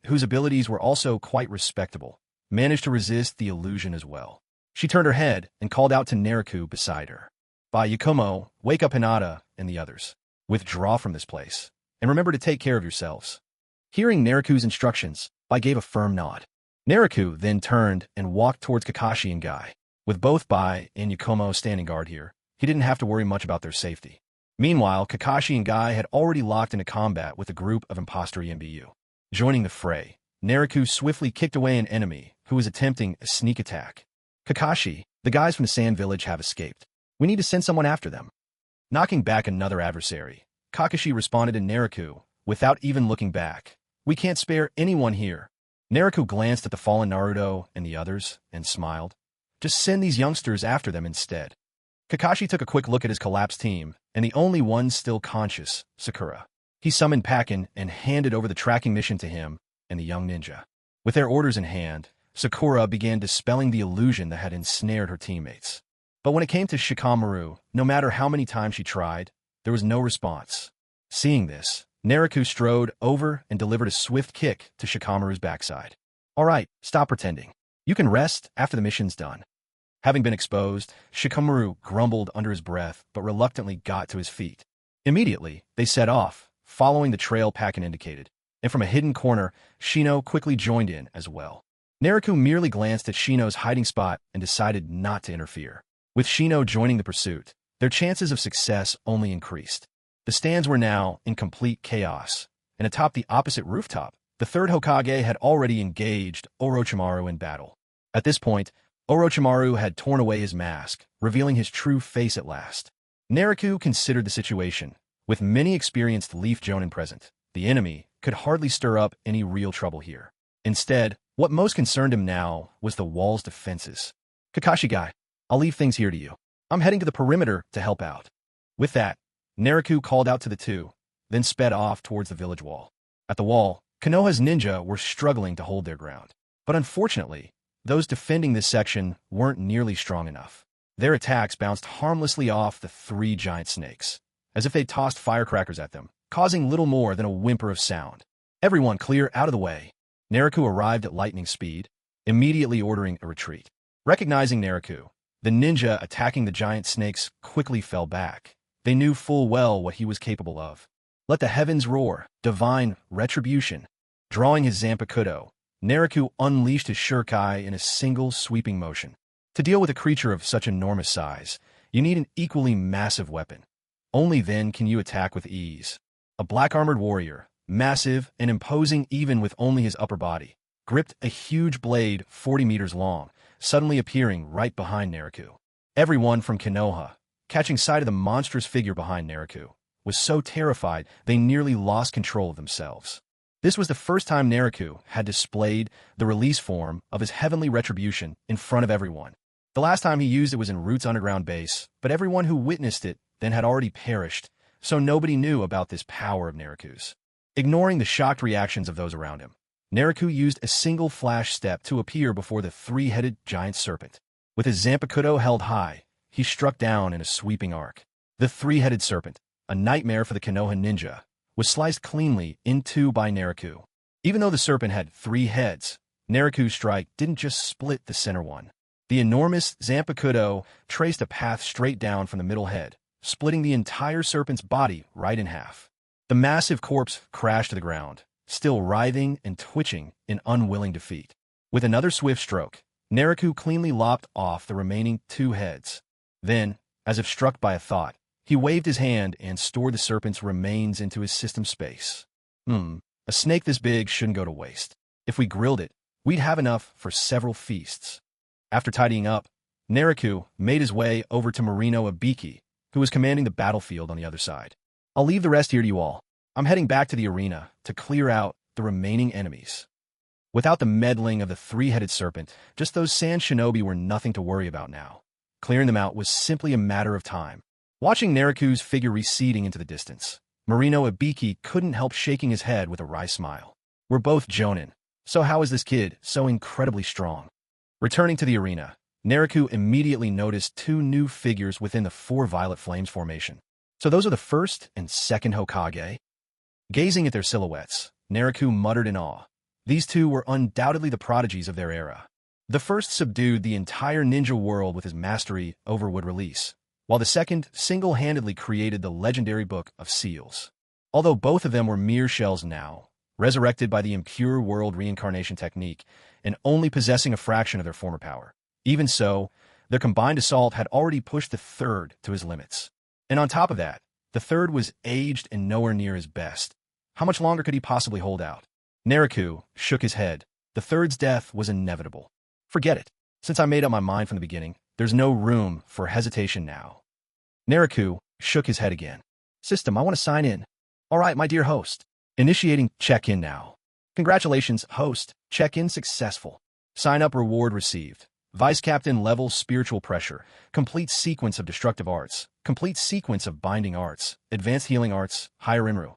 whose abilities were also quite respectable, managed to resist the illusion as well. She turned her head and called out to Nariku beside her. Yakumo, wake up Hinata and the others. Withdraw from this place, and remember to take care of yourselves. Hearing Nariku's instructions, Bai gave a firm nod. Nariku then turned and walked towards Kakashi and Guy. With both Bai and Yakumo standing guard here, he didn't have to worry much about their safety. Meanwhile, Kakashi and Guy had already locked into combat with a group of imposter MBU. Joining the fray, Nariku swiftly kicked away an enemy who was attempting a sneak attack. Kakashi, the guys from the Sand Village have escaped. We need to send someone after them. Knocking back another adversary, Kakashi responded to Nariku without even looking back. We can't spare anyone here. Nariku glanced at the fallen Naruto and the others and smiled. Just send these youngsters after them instead. Kakashi took a quick look at his collapsed team and the only one still conscious, Sakura. He summoned Pakin and handed over the tracking mission to him and the young ninja. With their orders in hand, Sakura began dispelling the illusion that had ensnared her teammates. But when it came to Shikamaru, no matter how many times she tried, there was no response. Seeing this, Nariku strode over and delivered a swift kick to Shikamaru's backside. All right, stop pretending. You can rest after the mission's done. Having been exposed, Shikamaru grumbled under his breath but reluctantly got to his feet. Immediately, they set off, following the trail Pakin indicated, and from a hidden corner, Shino quickly joined in as well. Nariku merely glanced at Shino's hiding spot and decided not to interfere. With Shino joining the pursuit, their chances of success only increased. The stands were now in complete chaos, and atop the opposite rooftop, the third Hokage had already engaged Orochimaru in battle. At this point, Orochimaru had torn away his mask, revealing his true face at last. Nariku considered the situation. With many experienced Leaf Jonin present, the enemy could hardly stir up any real trouble here. Instead, what most concerned him now was the wall's defenses. Kakashi Guy, I'll leave things here to you. I'm heading to the perimeter to help out. With that, Nariku called out to the two, then sped off towards the village wall. At the wall, Konoha's ninja were struggling to hold their ground. But unfortunately, those defending this section weren't nearly strong enough. Their attacks bounced harmlessly off the three giant snakes, as if they tossed firecrackers at them, causing little more than a whimper of sound. Everyone clear out of the way. Nariku arrived at lightning speed, immediately ordering a retreat. Recognizing Nariku, The ninja attacking the giant snakes quickly fell back. They knew full well what he was capable of. Let the heavens roar, divine retribution. Drawing his Zampakudo, Naruto unleashed his Shurikai in a single sweeping motion. To deal with a creature of such enormous size, you need an equally massive weapon. Only then can you attack with ease. A black-armored warrior, massive and imposing even with only his upper body, gripped a huge blade 40 meters long, suddenly appearing right behind Naruto. Everyone from Konoha, catching sight of the monstrous figure behind Naruto, was so terrified they nearly lost control of themselves. This was the first time Naruto had displayed the release form of his heavenly retribution in front of everyone. The last time he used it was in Root's underground base, but everyone who witnessed it then had already perished, so nobody knew about this power of Naruto's. Ignoring the shocked reactions of those around him, Naruto used a single flash step to appear before the three-headed giant serpent. With his Zampakudo held high, he struck down in a sweeping arc. The three-headed serpent, a nightmare for the Konoha ninja, was sliced cleanly in two by Naruto. Even though the serpent had 3 heads, Naruto's strike didn't just split the center one. The enormous Zampakudo traced a path straight down from the middle head, splitting the entire serpent's body right in half. The massive corpse crashed to the ground, still writhing and twitching in unwilling defeat. With another swift stroke, Naruto cleanly lopped off the remaining 2 heads. Then, as if struck by a thought, he waved his hand and stored the serpent's remains into his system space. A snake this big shouldn't go to waste. If we grilled it, we'd have enough for several feasts. After tidying up, Naruto made his way over to Marino Ibiki, who was commanding the battlefield on the other side. I'll leave the rest here to you all. I'm heading back to the arena to clear out the remaining enemies. Without the meddling of the 3-headed serpent, just those sand shinobi were nothing to worry about now. Clearing them out was simply a matter of time. Watching Naruto's figure receding into the distance, Marino Ibiki couldn't help shaking his head with a wry smile. We're both jonin, so how is this kid so incredibly strong? Returning to the arena, Naruto immediately noticed 2 new figures within the 4 Violet Flames formation. So those are the first and second Hokage? Gazing at their silhouettes, Naruto muttered in awe. These 2 were undoubtedly the prodigies of their era. The first subdued the entire ninja world with his mastery over wood release, while the second single-handedly created the legendary Book of Seals. Although both of them were mere shells now, resurrected by the impure world reincarnation technique, and only possessing a fraction of their former power. Even so, their combined assault had already pushed the third to his limits. And on top of that, the third was aged and nowhere near his best. How much longer could he possibly hold out? Naruto shook his head. The third's death was inevitable. Forget it. Since I made up my mind from the beginning, there's no room for hesitation now. Naruto shook his head again. System, I want to sign in. All right, my dear host. Initiating check-in now. Congratulations, host. Check-in successful. Sign-up reward received. Vice Captain level spiritual pressure. Complete sequence of destructive arts. Complete sequence of binding arts. Advanced healing arts. Higher Imru.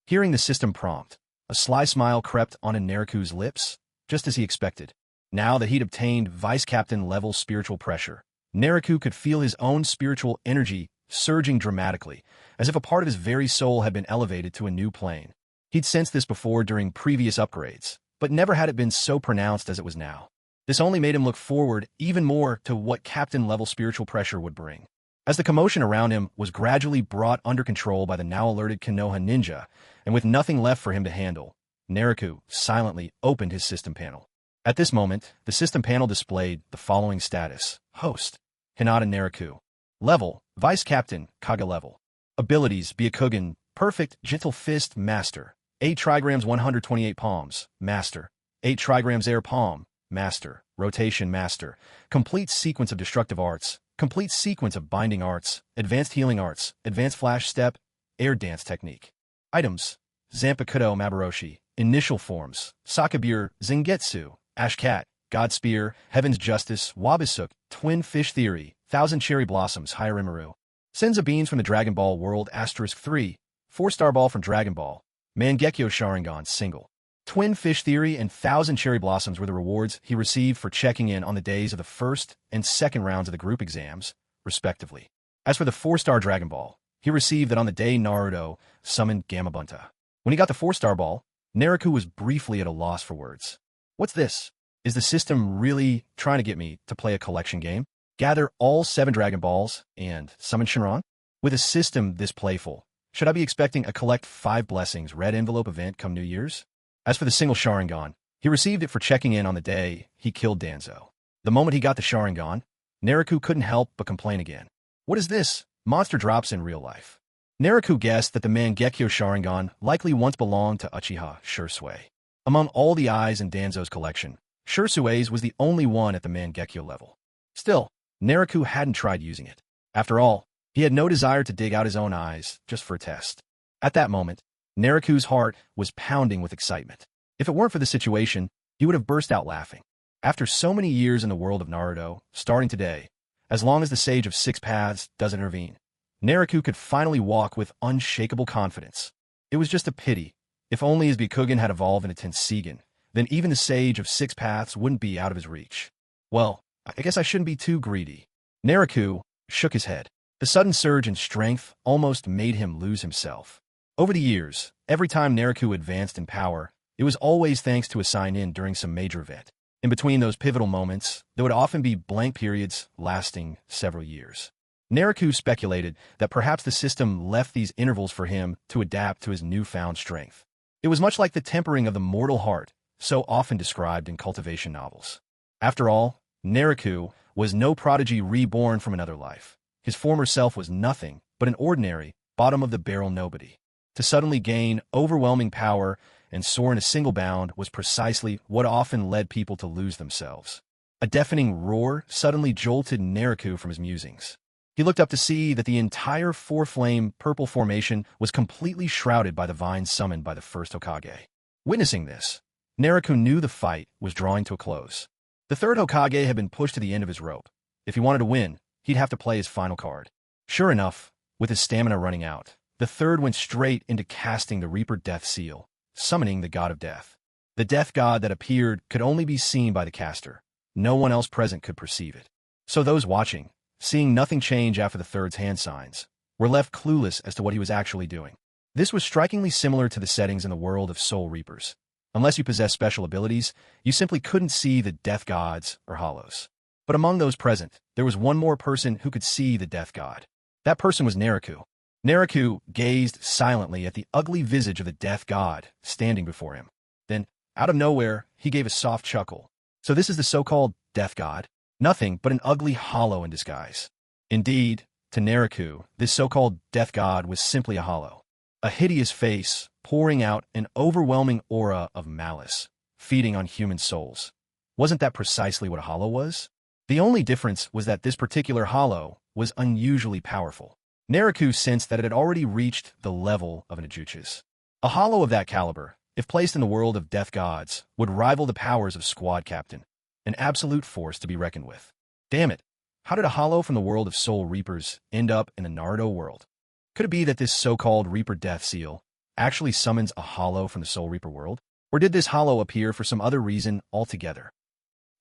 Hearing the system prompt, a sly smile crept onto Naruto's lips, just as he expected. Now that he'd obtained Vice Captain level spiritual pressure, Naruto could feel his own spiritual energy surging dramatically, as if a part of his very soul had been elevated to a new plane. He'd sensed this before during previous upgrades, but never had it been so pronounced as it was now. This only made him look forward even more to what captain-level spiritual pressure would bring. As the commotion around him was gradually brought under control by the now alerted Konoha ninja, and with nothing left for him to handle, Naruto silently opened his system panel. At this moment, the system panel displayed the following status. Host, Hinata Naruto. Level, Vice Captain, Kage level. Abilities, Byakugan, Perfect, Gentle Fist, Master. 8 trigrams 128 palms, Master. 8 trigrams air palm, Master. Rotation, Master. Complete sequence of destructive arts. Complete sequence of binding arts. Advanced healing arts. Advanced flash step. Air dance technique. Items. Zanpakuto Maboroshi. Initial forms. Sakabure, Zengetsu. Ashcat. God Spear. Heaven's Justice. Wabisuk. Twin Fish Theory. Thousand Cherry Blossoms. Higher Imuru. Senza Beans from the Dragon Ball World *3. 4-star Ball from Dragon Ball. Mangekyo Sharingan Single. Twin Fish Theory and Thousand Cherry Blossoms were the rewards he received for checking in on the days of the first and second rounds of the group exams, respectively. As for the 4-star Dragon Ball, he received that on the day Naruto summoned Gamabunta. When he got the 4-star ball, Naruto was briefly at a loss for words. What's this? Is the system really trying to get me to play a collection game? gather all 7 Dragon Balls, and summon Shenron? With a system this playful, should I be expecting a collect 5 blessings red envelope event come New Year's? As for the single Sharingan, he received it for checking in on the day he killed Danzo. The moment he got the Sharingan, Naruto couldn't help but complain again. What is this? Monster drops in real life. Naruto guessed that the Mangekyo Sharingan likely once belonged to Uchiha Shursui. Among all the eyes in Danzo's collection, Shursui's was the only one at the Mangekyo level. Still, Naruto hadn't tried using it. After all, he had no desire to dig out his own eyes just for a test. At that moment, Naruto's heart was pounding with excitement. If it weren't for the situation, he would have burst out laughing. After so many years in the world of Naruto, starting today, as long as the Sage of Six Paths doesn't intervene, Naruto could finally walk with unshakable confidence. It was just a pity. If only his Byakugan had evolved into Tenseigan, then even the Sage of Six Paths wouldn't be out of his reach. Well, I guess I shouldn't be too greedy. Naruto shook his head. The sudden surge in strength almost made him lose himself. Over the years, every time Naruto advanced in power, it was always thanks to a sign-in during some major event. In between those pivotal moments, there would often be blank periods lasting several years. Naruto speculated that perhaps the system left these intervals for him to adapt to his newfound strength. It was much like the tempering of the mortal heart, so often described in cultivation novels. After all, Naruto was no prodigy reborn from another life. His former self was nothing but an ordinary, bottom-of-the-barrel nobody. To suddenly gain overwhelming power and soar in a single bound was precisely what often led people to lose themselves. A deafening roar suddenly jolted Naruto from his musings. He looked up to see that the entire four-flame purple formation was completely shrouded by the vines summoned by the first Hokage. Witnessing this, Naruto knew the fight was drawing to a close. The third Hokage had been pushed to the end of his rope. If he wanted to win, he'd have to play his final card. Sure enough, with his stamina running out, the third went straight into casting the Reaper Death Seal, summoning the God of Death. The death god that appeared could only be seen by the caster. No one else present could perceive it. So those watching, seeing nothing change after the third's hand signs, were left clueless as to what he was actually doing. This was strikingly similar to the settings in the world of Soul Reapers. Unless you possess special abilities, you simply couldn't see the death gods or hollows. But among those present, there was one more person who could see the death god. That person was Naruto. Naruto gazed silently at the ugly visage of the death god standing before him. Then, out of nowhere, he gave a soft chuckle. So this is the so-called death god? Nothing but an ugly hollow in disguise. Indeed, to Naruto, this so-called death god was simply a hollow. A hideous face pouring out an overwhelming aura of malice, feeding on human souls. Wasn't that precisely what a hollow was? The only difference was that this particular hollow was unusually powerful. Naruto sensed that it had already reached the level of an Uchiha's. A hollow of that caliber, if placed in the world of death gods, would rival the powers of Squad Captain, an absolute force to be reckoned with. Damn it, how did a hollow from the world of Soul Reapers end up in the Naruto world? Could it be that this so-called Reaper Death Seal actually summons a hollow from the Soul Reaper world? Or did this hollow appear for some other reason altogether?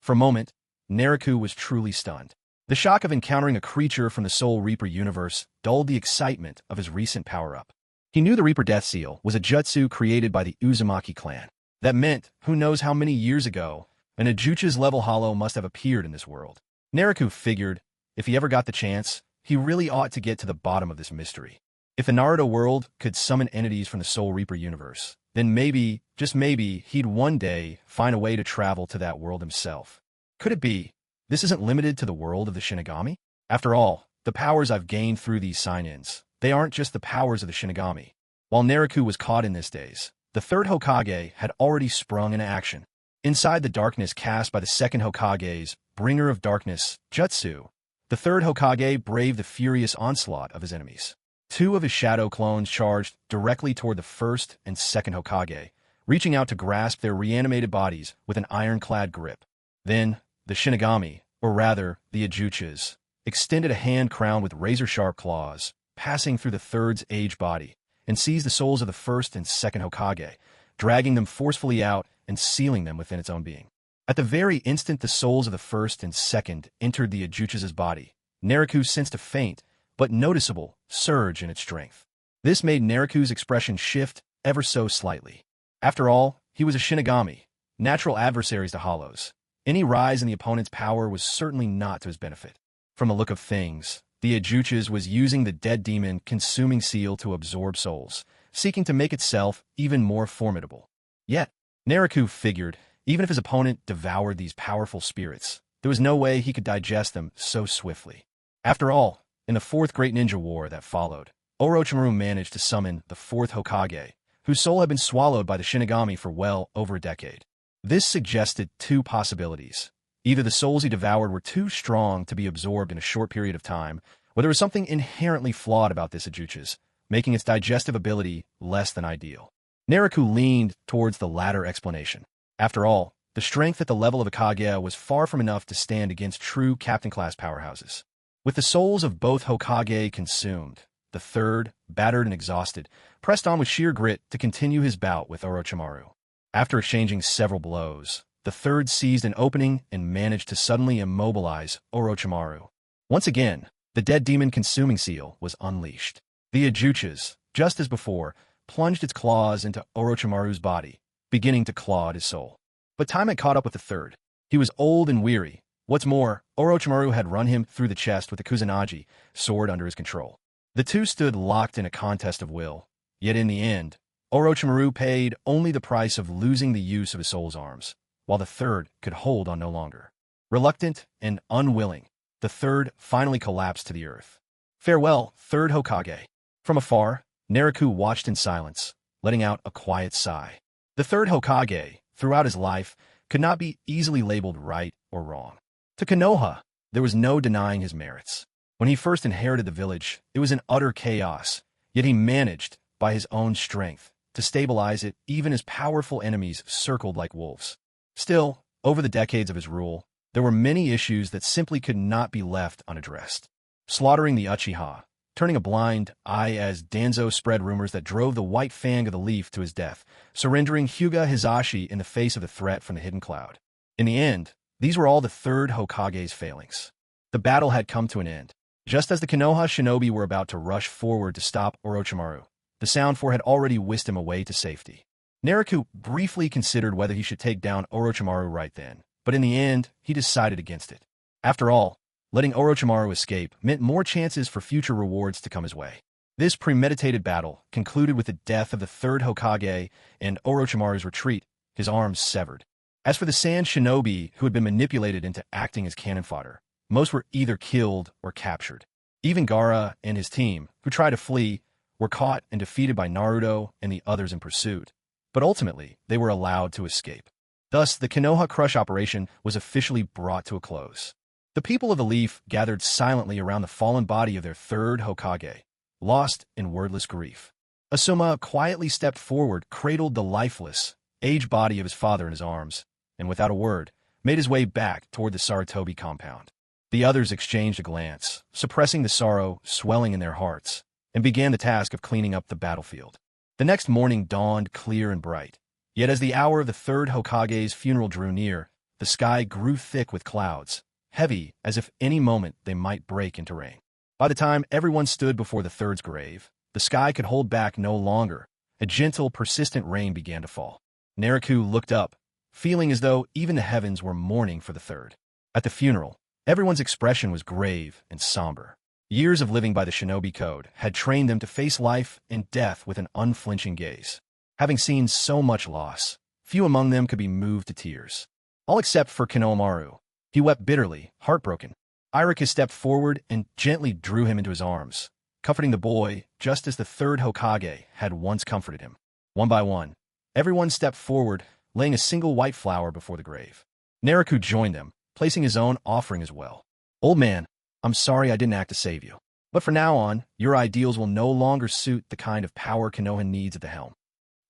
For a moment, Naruto was truly stunned. The shock of encountering a creature from the Soul Reaper universe dulled the excitement of his recent power-up. He knew the Reaper Death Seal was a jutsu created by the Uzumaki clan. That meant, who knows how many years ago, an Uchiha's level hollow must have appeared in this world. Naruto figured, if he ever got the chance, he really ought to get to the bottom of this mystery. If the Naruto world could summon entities from the Soul Reaper universe, then maybe, just maybe, he'd one day find a way to travel to that world himself. Could it be this isn't limited to the world of the Shinigami? After all, the powers I've gained through these sign-ins, they aren't just the powers of the Shinigami. While Naruto was caught in this daze, the third Hokage had already sprung into action. Inside the darkness cast by the second Hokage's Bringer of Darkness jutsu, the third Hokage braved the furious onslaught of his enemies. Two of his shadow clones charged directly toward the first and second Hokage, reaching out to grasp their reanimated bodies with an ironclad grip. Then, the Shinigami, or rather, the Uchiha's, extended a hand crowned with razor-sharp claws, passing through the third's aged body, and seized the souls of the first and second Hokage, dragging them forcefully out and sealing them within its own being. At the very instant the souls of the first and second entered the Uchiha's body, Naruto sensed a faint, but noticeable, surge in its strength. This made Naruto's expression shift ever so slightly. After all, he was a Shinigami, natural adversaries to hollows. Any rise in the opponent's power was certainly not to his benefit. From the look of things, the Ajuchas was using the dead demon consuming seal to absorb souls, seeking to make itself even more formidable. Yet, Naruto figured, even if his opponent devoured these powerful spirits, there was no way he could digest them so swiftly. After all, in the fourth Great Ninja War that followed, Orochimaru managed to summon the fourth Hokage, whose soul had been swallowed by the Shinigami for well over a decade. This suggested two possibilities. Either the souls he devoured were too strong to be absorbed in a short period of time, or there was something inherently flawed about this Ajuchas, making its digestive ability less than ideal. Naruto leaned towards the latter explanation. After all, the strength at the level of a Kage was far from enough to stand against true captain-class powerhouses. With the souls of both Hokage consumed, the third, battered and exhausted, pressed on with sheer grit to continue his bout with Orochimaru. After exchanging several blows, the third seized an opening and managed to suddenly immobilize Orochimaru. Once again, the dead demon consuming seal was unleashed. The Ajuchas, just as before, plunged its claws into Orochimaru's body, beginning to claw at his soul. But time had caught up with the third. He was old and weary. What's more, Orochimaru had run him through the chest with the Kusanagi, sword under his control. The two stood locked in a contest of will, yet in the end, Orochimaru paid only the price of losing the use of his soul's arms, while the third could hold on no longer. Reluctant and unwilling, the third finally collapsed to the earth. Farewell, third Hokage. From afar, Naruto watched in silence, letting out a quiet sigh. The third Hokage, throughout his life, could not be easily labeled right or wrong. To Konoha, there was no denying his merits. When he first inherited the village, it was in utter chaos, yet he managed, by his own strength, to stabilize it even as powerful enemies circled like wolves. Still, over the decades of his rule, there were many issues that simply could not be left unaddressed. Slaughtering the Uchiha, turning a blind eye as Danzo spread rumors that drove the White Fang of the Leaf to his death, surrendering Hyuga Hisashi in the face of the threat from the Hidden Cloud. In the end, these were all the third Hokage's failings. The battle had come to an end. Just as the Konoha shinobi were about to rush forward to stop Orochimaru, the Sound Four had already whisked him away to safety. Naruto briefly considered whether he should take down Orochimaru right then, but in the end, he decided against it. After all, letting Orochimaru escape meant more chances for future rewards to come his way. This premeditated battle concluded with the death of the third Hokage and Orochimaru's retreat, his arms severed. As for the Sand Shinobi who had been manipulated into acting as cannon fodder, most were either killed or captured. Even Gaara and his team, who tried to flee, were caught and defeated by Naruto and the others in pursuit. But ultimately, they were allowed to escape. Thus, the Konoha Crush operation was officially brought to a close. The people of the Leaf gathered silently around the fallen body of their third Hokage, lost in wordless grief. Asuma quietly stepped forward, cradled the lifeless, aged body of his father in his arms, and without a word, made his way back toward the Sarutobi compound. The others exchanged a glance, suppressing the sorrow swelling in their hearts, and began the task of cleaning up the battlefield. The next morning dawned clear and bright. Yet as the hour of the third Hokage's funeral drew near, the sky grew thick with clouds, heavy as if any moment they might break into rain. By the time everyone stood before the third's grave, the sky could hold back no longer. A gentle, persistent rain began to fall. Naruto looked up, feeling as though even the heavens were mourning for the third. At the funeral, everyone's expression was grave and somber. Years of living by the shinobi code had trained them to face life and death with an unflinching gaze. Having seen so much loss, few among them could be moved to tears. All except for Konohamaru. He wept bitterly, heartbroken. Iruka stepped forward and gently drew him into his arms, comforting the boy just as the third Hokage had once comforted him. One by one, everyone stepped forward, laying a single white flower before the grave. Naruto joined them, placing his own offering as well. "Old man, I'm sorry I didn't act to save you. But from now on, your ideals will no longer suit the kind of power Konoha needs at the helm.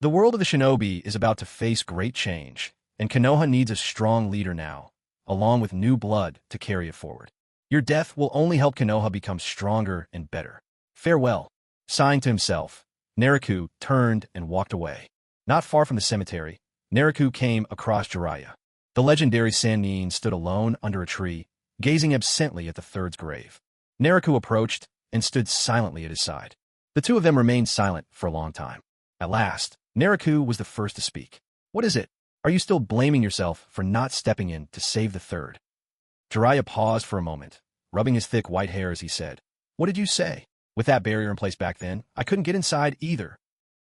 The world of the shinobi is about to face great change, and Konoha needs a strong leader now, along with new blood to carry it forward. Your death will only help Konoha become stronger and better. Farewell." Sighing to himself, Naruto turned and walked away. Not far from the cemetery, Naruto came across Jiraiya. The legendary Sannin stood alone under a tree, gazing absently at the third's grave. Naruto approached and stood silently at his side. The two of them remained silent for a long time. At last, Naruto was the first to speak. "What is it? Are you still blaming yourself for not stepping in to save the third?" Jiraiya paused for a moment, rubbing his thick white hair as he said, "What did you say? With that barrier in place back then, I couldn't get inside either."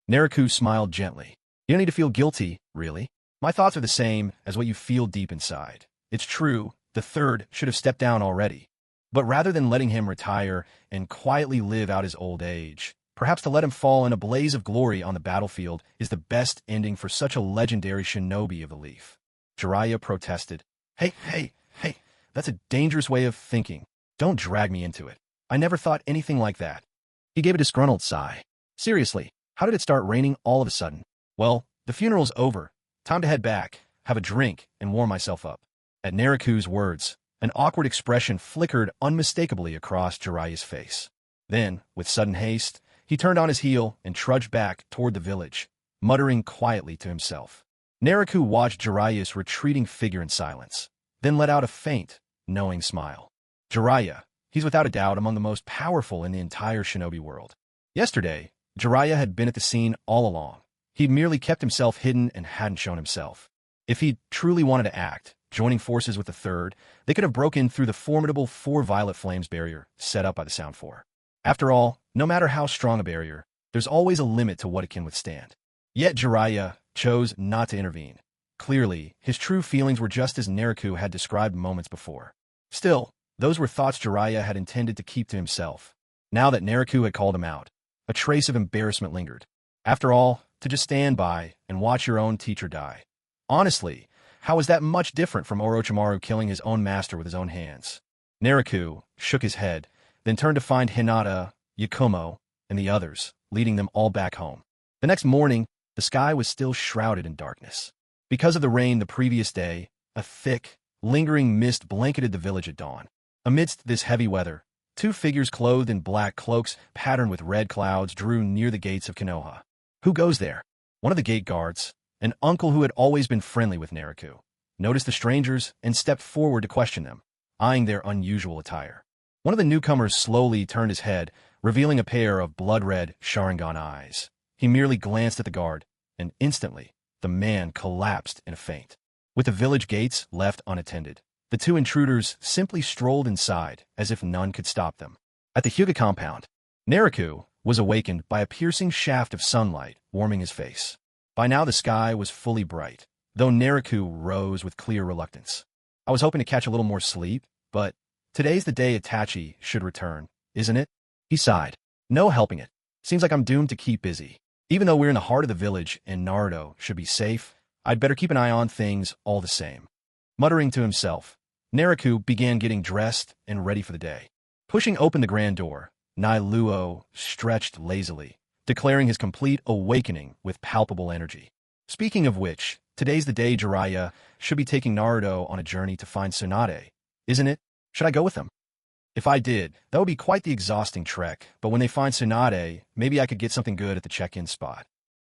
Naruto smiled gently. "You don't need to feel guilty, really. My thoughts are the same as what you feel deep inside. It's true, the third should have stepped down already. But rather than letting him retire and quietly live out his old age, perhaps to let him fall in a blaze of glory on the battlefield is the best ending for such a legendary shinobi of the leaf." Jiraiya protested. Hey, that's a dangerous way of thinking. Don't drag me into it. I never thought anything like that." He gave a disgruntled sigh. "Seriously, how did it start raining all of a sudden?" "Well, the funeral's over. Time to head back, have a drink, and warm myself up." At Naruto's words, an awkward expression flickered unmistakably across Jiraiya's face. Then, with sudden haste, he turned on his heel and trudged back toward the village, muttering quietly to himself. Naruto watched Jiraiya's retreating figure in silence, then let out a faint, knowing smile. Jiraiya, he's without a doubt among the most powerful in the entire shinobi world. Yesterday, Jiraiya had been at the scene all along. He'd merely kept himself hidden and hadn't shown himself. If he truly wanted to act, joining forces with the third, they could have broken through the formidable 4 violet flames barrier set up by the Sound Four. After all, no matter how strong a barrier, there's always a limit to what it can withstand. Yet Jiraiya chose not to intervene. Clearly, his true feelings were just as Naruto had described moments before. Still, those were thoughts Jiraiya had intended to keep to himself. Now that Naruto had called him out, a trace of embarrassment lingered. After all, to just stand by and watch your own teacher die. Honestly, how was that much different from Orochimaru killing his own master with his own hands? Naruto shook his head, then turned to find Hinata, Yakumo, and the others, leading them all back home. The next morning, the sky was still shrouded in darkness. Because of the rain the previous day, a thick, lingering mist blanketed the village at dawn. Amidst this heavy weather, 2 figures clothed in black cloaks patterned with red clouds drew near the gates of Konoha. "Who goes there?" One of the gate guards, an uncle who had always been friendly with Naruto, noticed the strangers and stepped forward to question them, eyeing their unusual attire. One of the newcomers slowly turned his head, revealing a pair of blood-red Sharingan eyes. He merely glanced at the guard, and instantly, the man collapsed in a faint. With the village gates left unattended, the 2 intruders simply strolled inside as if none could stop them. At the Hyuga compound, Naruto was awakened by a piercing shaft of sunlight warming his face. By now the sky was fully bright, though Naruto rose with clear reluctance. "I was hoping to catch a little more sleep, but today's the day Itachi should return, isn't it?" He sighed. "No helping it. Seems like I'm doomed to keep busy. Even though we're in the heart of the village and Naruto should be safe, I'd better keep an eye on things all the same." Muttering to himself, Naruto began getting dressed and ready for the day. Pushing open the grand door, Naruto stretched lazily, declaring his complete awakening with palpable energy. Speaking of which, today's the day Jiraiya should be taking Naruto on a journey to find Tsunade, isn't it? Should I go with him? If I did, that would be quite the exhausting trek, but when they find Tsunade, maybe I could get something good at the check-in spot.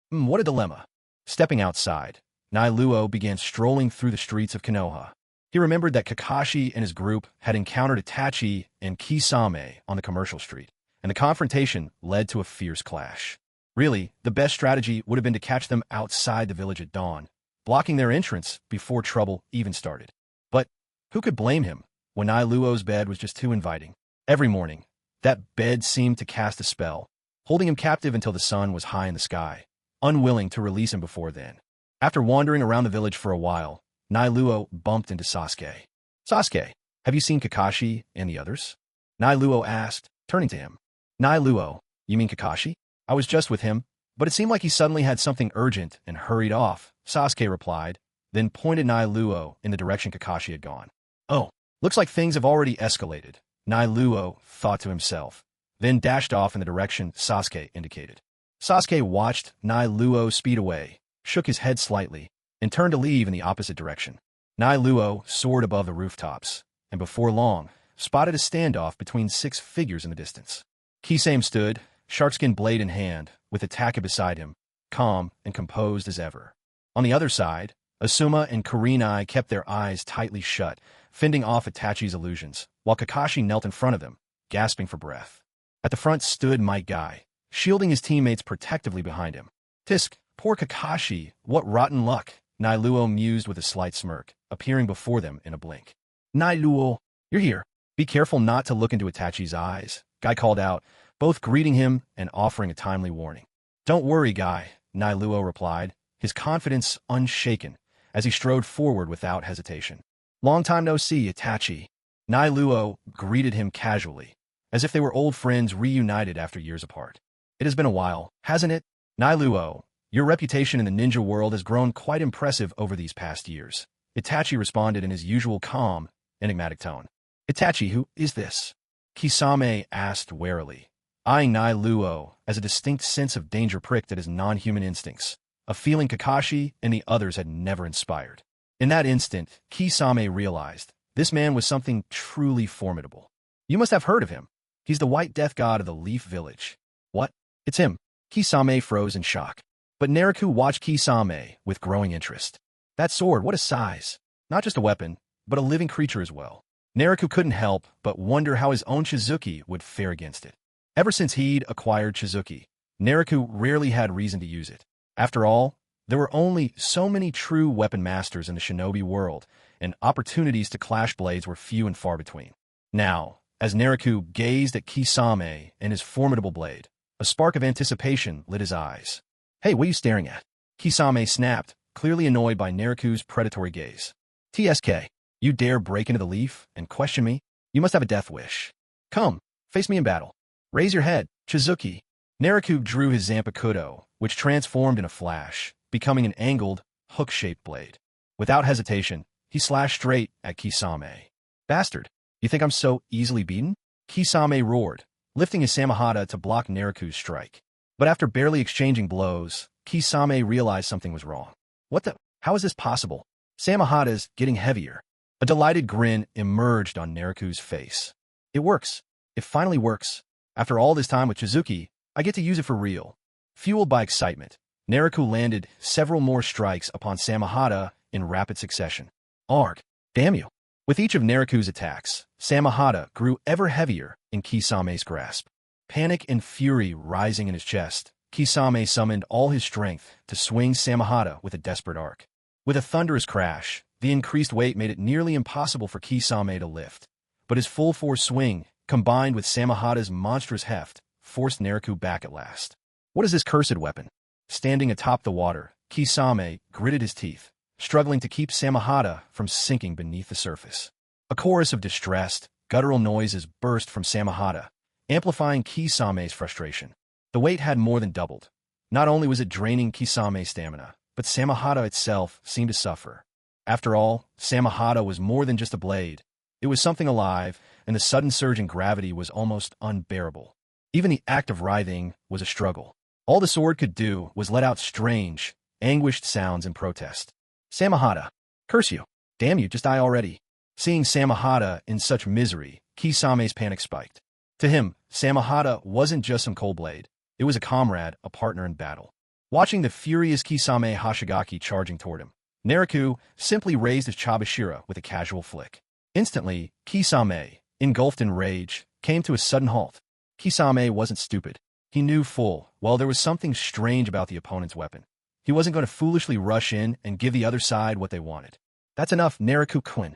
What a dilemma. Stepping outside, Naruto began strolling through the streets of Konoha. He remembered that Kakashi and his group had encountered Itachi and Kisame on the commercial street, and the confrontation led to a fierce clash. Really, the best strategy would have been to catch them outside the village at dawn, blocking their entrance before trouble even started. But who could blame him when Naruto's bed was just too inviting? Every morning, that bed seemed to cast a spell, holding him captive until the sun was high in the sky, unwilling to release him before then. After wandering around the village for a while, Naruto bumped into Sasuke. "Sasuke, have you seen Kakashi and the others?" Naruto asked, turning to him. "Naruto, you mean Kakashi? I was just with him, but it seemed like he suddenly had something urgent and hurried off," Sasuke replied, then pointed Naruto in the direction Kakashi had gone. "Oh, looks like things have already escalated," Naruto thought to himself, then dashed off in the direction Sasuke indicated. Sasuke watched Naruto speed away, shook his head slightly, and turned to leave in the opposite direction. Naruto soared above the rooftops, and before long, spotted a standoff between 6 figures in the distance. Kisame stood, sharkskin blade in hand, with Itachi beside him, calm and composed as ever. On the other side, Asuma and Kurenai kept their eyes tightly shut, fending off Itachi's illusions, while Kakashi knelt in front of them, gasping for breath. At the front stood Might Guy, shielding his teammates protectively behind him. "Tisk, poor Kakashi, what rotten luck," Naruto mused with a slight smirk, appearing before them in a blink. "Naruto, you're here. Be careful not to look into Itachi's eyes, Guy called out, both greeting him and offering a timely warning. Don't worry, Guy, Nailuo replied, his confidence unshaken, as he strode forward without hesitation. Long time no see, Itachi. Nailuo greeted him casually, as if they were old friends reunited after years apart. It has been a while, hasn't it? Nailuo, your reputation in the ninja world has grown quite impressive over these past years. Itachi responded in his usual calm, enigmatic tone. Itachi, who is this? Kisame asked warily, eyeing Nailuo as a distinct sense of danger pricked at his non-human instincts, a feeling Kakashi and the others had never inspired. In that instant, Kisame realized this man was something truly formidable. You must have heard of him. He's the white death god of the Leaf Village. What? It's him. Kisame froze in shock. But Nariku watched Kisame with growing interest. That sword, what a size. Not just a weapon, but a living creature as well. Nariku couldn't help but wonder how his own Shizuki would fare against it. Ever since he'd acquired Shizuki, Nariku rarely had reason to use it. After all, there were only so many true weapon masters in the shinobi world, and opportunities to clash blades were few and far between. Now, as Nariku gazed at Kisame and his formidable blade, a spark of anticipation lit his eyes. Hey, what are you staring at? Kisame snapped, clearly annoyed by Nariku's predatory gaze. TSK, you dare break into the leaf and question me? You must have a death wish. Come, face me in battle. Raise your head, Shizuki. Nariku drew his Zampakudo, which transformed in a flash, becoming an angled, hook-shaped blade. Without hesitation, he slashed straight at Kisame. Bastard, you think I'm so easily beaten? Kisame roared, lifting his Samahata to block Nariku's strike. But after barely exchanging blows, Kisame realized something was wrong. What the? How is this possible? Samahata's getting heavier. A delighted grin emerged on Nariku's face. It works. It finally works. After all this time with Shizuki, I get to use it for real. Fueled by excitement, Nariku landed several more strikes upon Samahata in rapid succession. Arg! Damn you! With each of Nariku's attacks, Samahata grew ever heavier in Kisame's grasp. Panic and fury rising in his chest, Kisame summoned all his strength to swing Samahata with a desperate arc. With a thunderous crash, the increased weight made it nearly impossible for Kisame to lift. But his full-force swing, combined with Samahata's monstrous heft, forced Nariku back at last. What is this cursed weapon? Standing atop the water, Kisame gritted his teeth, struggling to keep Samahata from sinking beneath the surface. A chorus of distressed, guttural noises burst from Samahata, amplifying Kisame's frustration. The weight had more than doubled. Not only was it draining Kisame's stamina, but Samahata itself seemed to suffer. After all, Samahata was more than just a blade. It was something alive, and the sudden surge in gravity was almost unbearable. Even the act of writhing was a struggle. All the sword could do was let out strange, anguished sounds in protest. Samahata, curse you. Damn you, just die already. Seeing Samahata in such misery, Kisame's panic spiked. To him, Samahata wasn't just some cold blade. It was a comrade, a partner in battle. Watching the furious Kisame Hashigaki charging toward him, Nariku simply raised his Chabashira with a casual flick. Instantly, Kisame, engulfed in rage, came to a sudden halt. Kisame wasn't stupid. He knew full well there was something strange about the opponent's weapon. He wasn't going to foolishly rush in and give the other side what they wanted. That's enough, Nariku-kun.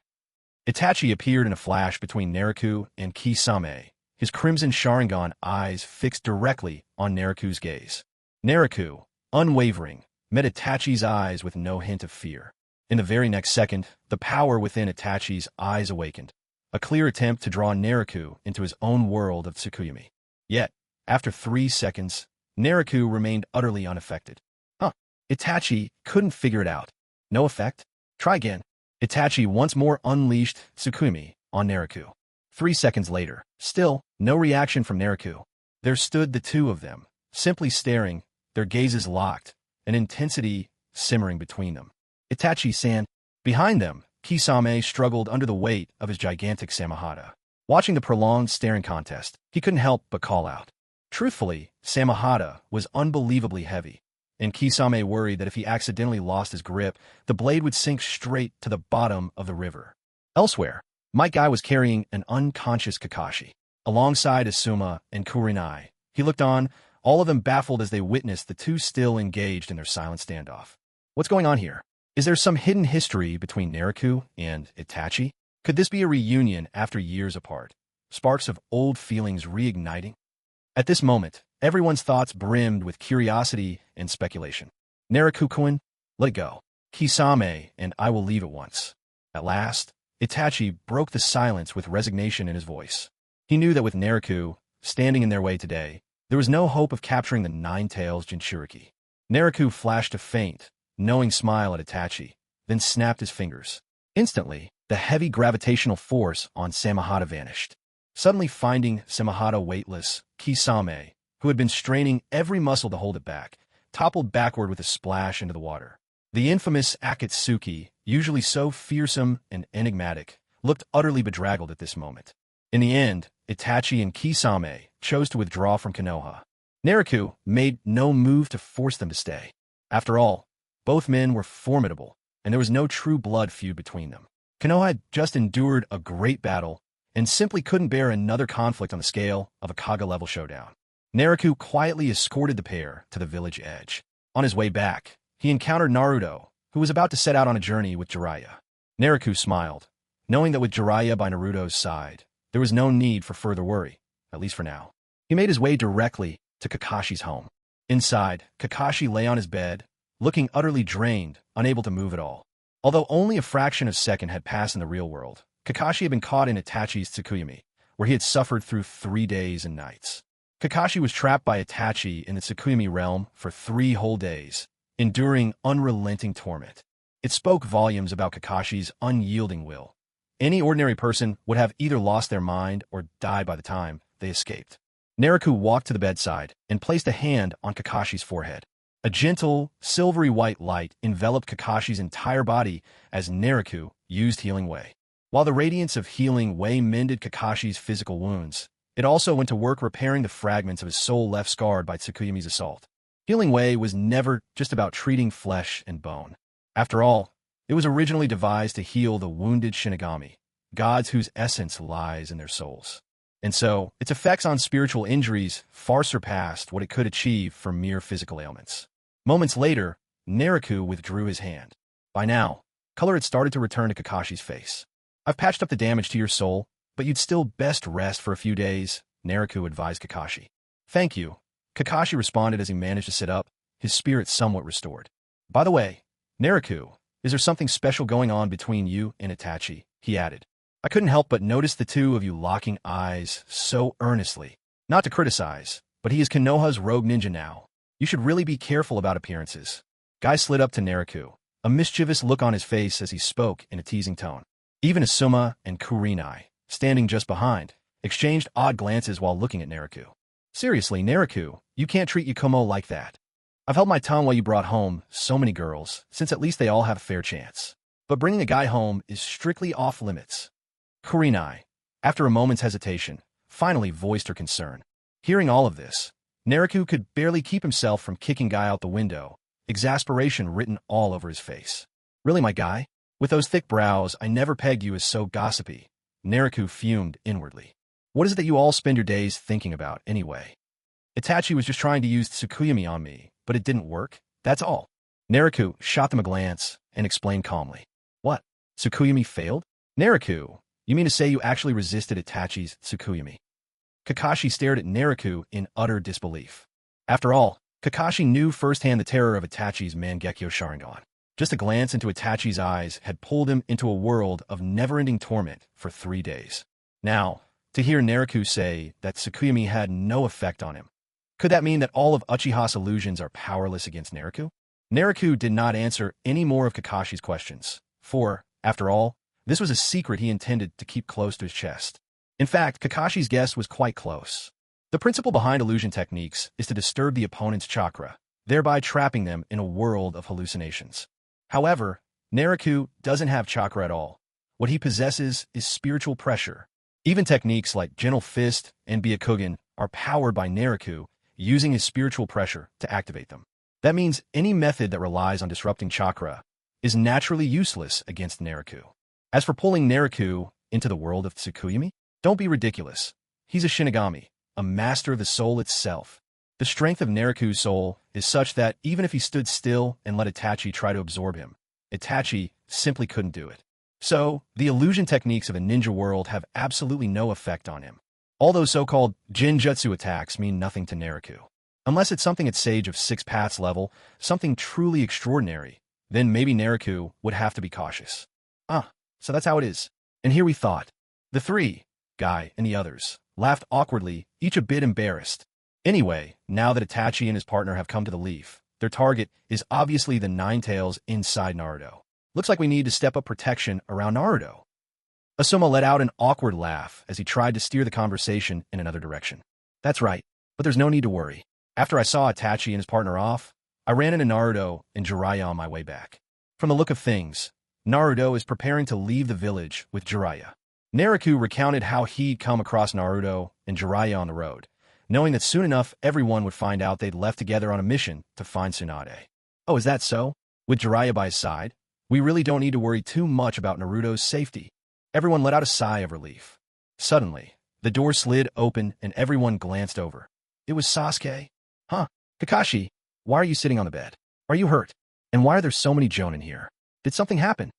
Itachi appeared in a flash between Nariku and Kisame, his crimson Sharingan eyes fixed directly on Nariku's gaze. Nariku, unwavering, met Itachi's eyes with no hint of fear. In the very next second, the power within Itachi's eyes awakened, a clear attempt to draw Nariku into his own world of Tsukuyomi. Yet, after 3 seconds, Nariku remained utterly unaffected. Itachi couldn't figure it out. No effect? Try again. Itachi once more unleashed Tsukuyomi on Nariku. 3 seconds later, still no reaction from Nariku. There stood the two of them, simply staring, their gazes locked, an intensity simmering between them. Itachi-san. Behind them, Kisame struggled under the weight of his gigantic Samahata. Watching the prolonged staring contest, he couldn't help but call out. Truthfully, Samahata was unbelievably heavy, and Kisame worried that if he accidentally lost his grip, the blade would sink straight to the bottom of the river. Elsewhere, Might Guy was carrying an unconscious Kakashi. Alongside Asuma and Kurenai, he looked on, all of them baffled as they witnessed the two still engaged in their silent standoff. What's going on here? Is there some hidden history between Nariku and Itachi? Could this be a reunion after years apart? Sparks of old feelings reigniting? At this moment, everyone's thoughts brimmed with curiosity and speculation. Naruto-kun, let it go. Kisame, and I will leave at once. At last, Itachi broke the silence with resignation in his voice. He knew that with Naruto standing in their way today, there was no hope of capturing the Nine-Tails Jinchuriki. Naruto flashed a faint, knowing smile at Itachi, then snapped his fingers. Instantly, the heavy gravitational force on Samahata vanished. Suddenly finding Samahata weightless, Kisame, who had been straining every muscle to hold it back, toppled backward with a splash into the water. The infamous Akatsuki, usually so fearsome and enigmatic, looked utterly bedraggled at this moment. In the end, Itachi and Kisame chose to withdraw from Konoha. Naruto made no move to force them to stay. After all, both men were formidable, and there was no true blood feud between them. Konoha had just endured a great battle and simply couldn't bear another conflict on the scale of a Kaga-level showdown. Naruto quietly escorted the pair to the village edge. On his way back, he encountered Naruto, who was about to set out on a journey with Jiraiya. Naruto smiled, knowing that with Jiraiya by Naruto's side, there was no need for further worry, at least for now. He made his way directly to Kakashi's home. Inside, Kakashi lay on his bed, looking utterly drained, unable to move at all. Although only a fraction of a second had passed in the real world, Kakashi had been caught in Itachi's Tsukuyami, where he had suffered through 3 days and nights. Kakashi was trapped by Itachi in the Tsukuyami realm for 3 whole days, enduring unrelenting torment. It spoke volumes about Kakashi's unyielding will. Any ordinary person would have either lost their mind or died by the time they escaped. Naruto walked to the bedside and placed a hand on Kakashi's forehead. A gentle, silvery white light enveloped Kakashi's entire body as Naruto used Healing Way. While the radiance of Healing Way mended Kakashi's physical wounds, it also went to work repairing the fragments of his soul left scarred by Tsukuyami's assault. Healing Way was never just about treating flesh and bone. After all, it was originally devised to heal the wounded Shinigami, gods whose essence lies in their souls. And so, its effects on spiritual injuries far surpassed what it could achieve for mere physical ailments. Moments later, Naruto withdrew his hand. By now, color had started to return to Kakashi's face. I've patched up the damage to your soul, but you'd still best rest for a few days, Naruto advised Kakashi. Thank you, Kakashi responded as he managed to sit up, his spirit somewhat restored. By the way, Naruto, is there something special going on between you and Itachi? He added. I couldn't help but notice the two of you locking eyes so earnestly. Not to criticize, but he is Konoha's rogue ninja now. You should really be careful about appearances. Guy slid up to Naruto, a mischievous look on his face as he spoke in a teasing tone. Even Asuma and Kurenai, standing just behind, exchanged odd glances while looking at Naruto. Seriously, Naruto, you can't treat Yakumo like that. I've held my tongue while you brought home so many girls, since at least they all have a fair chance. But bringing a guy home is strictly off limits. Kurenai, after a moment's hesitation, finally voiced her concern. Hearing all of this, Naruto could barely keep himself from kicking Guy out the window, exasperation written all over his face. Really, my guy? With those thick brows, I never pegged you as so gossipy. Naruto fumed inwardly. What is it that you all spend your days thinking about, anyway? Itachi was just trying to use Tsukuyami on me, but it didn't work, that's all. Naruto shot them a glance and explained calmly. What? Tsukuyami failed? Naruto, you mean to say you actually resisted Itachi's Tsukuyami? Kakashi stared at Naruto in utter disbelief. After all, Kakashi knew firsthand the terror of Itachi's Mangekyo Sharingan. Just a glance into Itachi's eyes had pulled him into a world of never-ending torment for 3 days. Now, to hear Naruto say that Tsukuyami had no effect on him, could that mean that all of Uchiha's illusions are powerless against Naruto? Naruto did not answer any more of Kakashi's questions, for, after all, this was a secret he intended to keep close to his chest. In fact, Kakashi's guess was quite close. The principle behind illusion techniques is to disturb the opponent's chakra, thereby trapping them in a world of hallucinations. However, Naruto doesn't have chakra at all. What he possesses is spiritual pressure. Even techniques like Gentle Fist and Byakugan are powered by Naruto using his spiritual pressure to activate them. That means any method that relies on disrupting chakra is naturally useless against Naruto. As for pulling Naruto into the world of Tsukuyami, don't be ridiculous. He's a Shinigami, a master of the soul itself. The strength of Naruto's soul is such that even if he stood still and let Itachi try to absorb him, Itachi simply couldn't do it. So, the illusion techniques of the ninja world have absolutely no effect on him. All those so-called Jinjutsu attacks mean nothing to Naruto. Unless it's something at Sage of 6 Paths level, something truly extraordinary, then maybe Naruto would have to be cautious. So that's how it is. And here we thought. The three, Guy and the others, laughed awkwardly, each a bit embarrassed. Anyway, now that Itachi and his partner have come to the leaf, their target is obviously the Nine Tails inside Naruto. Looks like we need to step up protection around Naruto. Asuma let out an awkward laugh as he tried to steer the conversation in another direction. That's right, but there's no need to worry. After I saw Itachi and his partner off, I ran into Naruto and Jiraiya on my way back. From the look of things, Naruto is preparing to leave the village with Jiraiya. Naruto recounted how he'd come across Naruto and Jiraiya on the road, knowing that soon enough everyone would find out they'd left together on a mission to find Tsunade. Oh, is that so? With Jiraiya by his side, we really don't need to worry too much about Naruto's safety. Everyone let out a sigh of relief. Suddenly, the door slid open and everyone glanced over. It was Sasuke. Huh, Kakashi, why are you sitting on the bed? Are you hurt? And why are there so many Jonin here? Did something happen?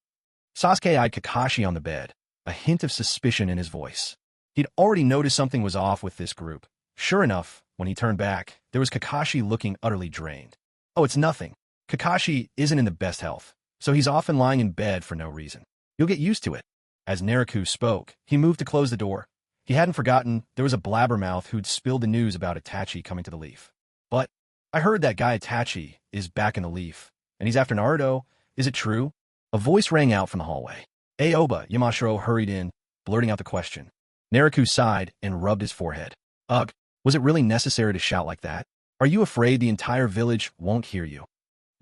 Sasuke eyed Kakashi on the bed, a hint of suspicion in his voice. He'd already noticed something was off with this group. Sure enough, when he turned back, there was Kakashi looking utterly drained. Oh, it's nothing. Kakashi isn't in the best health, so he's often lying in bed for no reason. You'll get used to it. As Naruto spoke, he moved to close the door. He hadn't forgotten there was a blabbermouth who'd spilled the news about Itachi coming to the leaf. But I heard that guy Itachi is back in the leaf, and he's after Naruto. Is it true? A voice rang out from the hallway. Aoba Yamashiro hurried in, blurting out the question. Naruto sighed and rubbed his forehead. Ugh, was it really necessary to shout like that? Are you afraid the entire village won't hear you?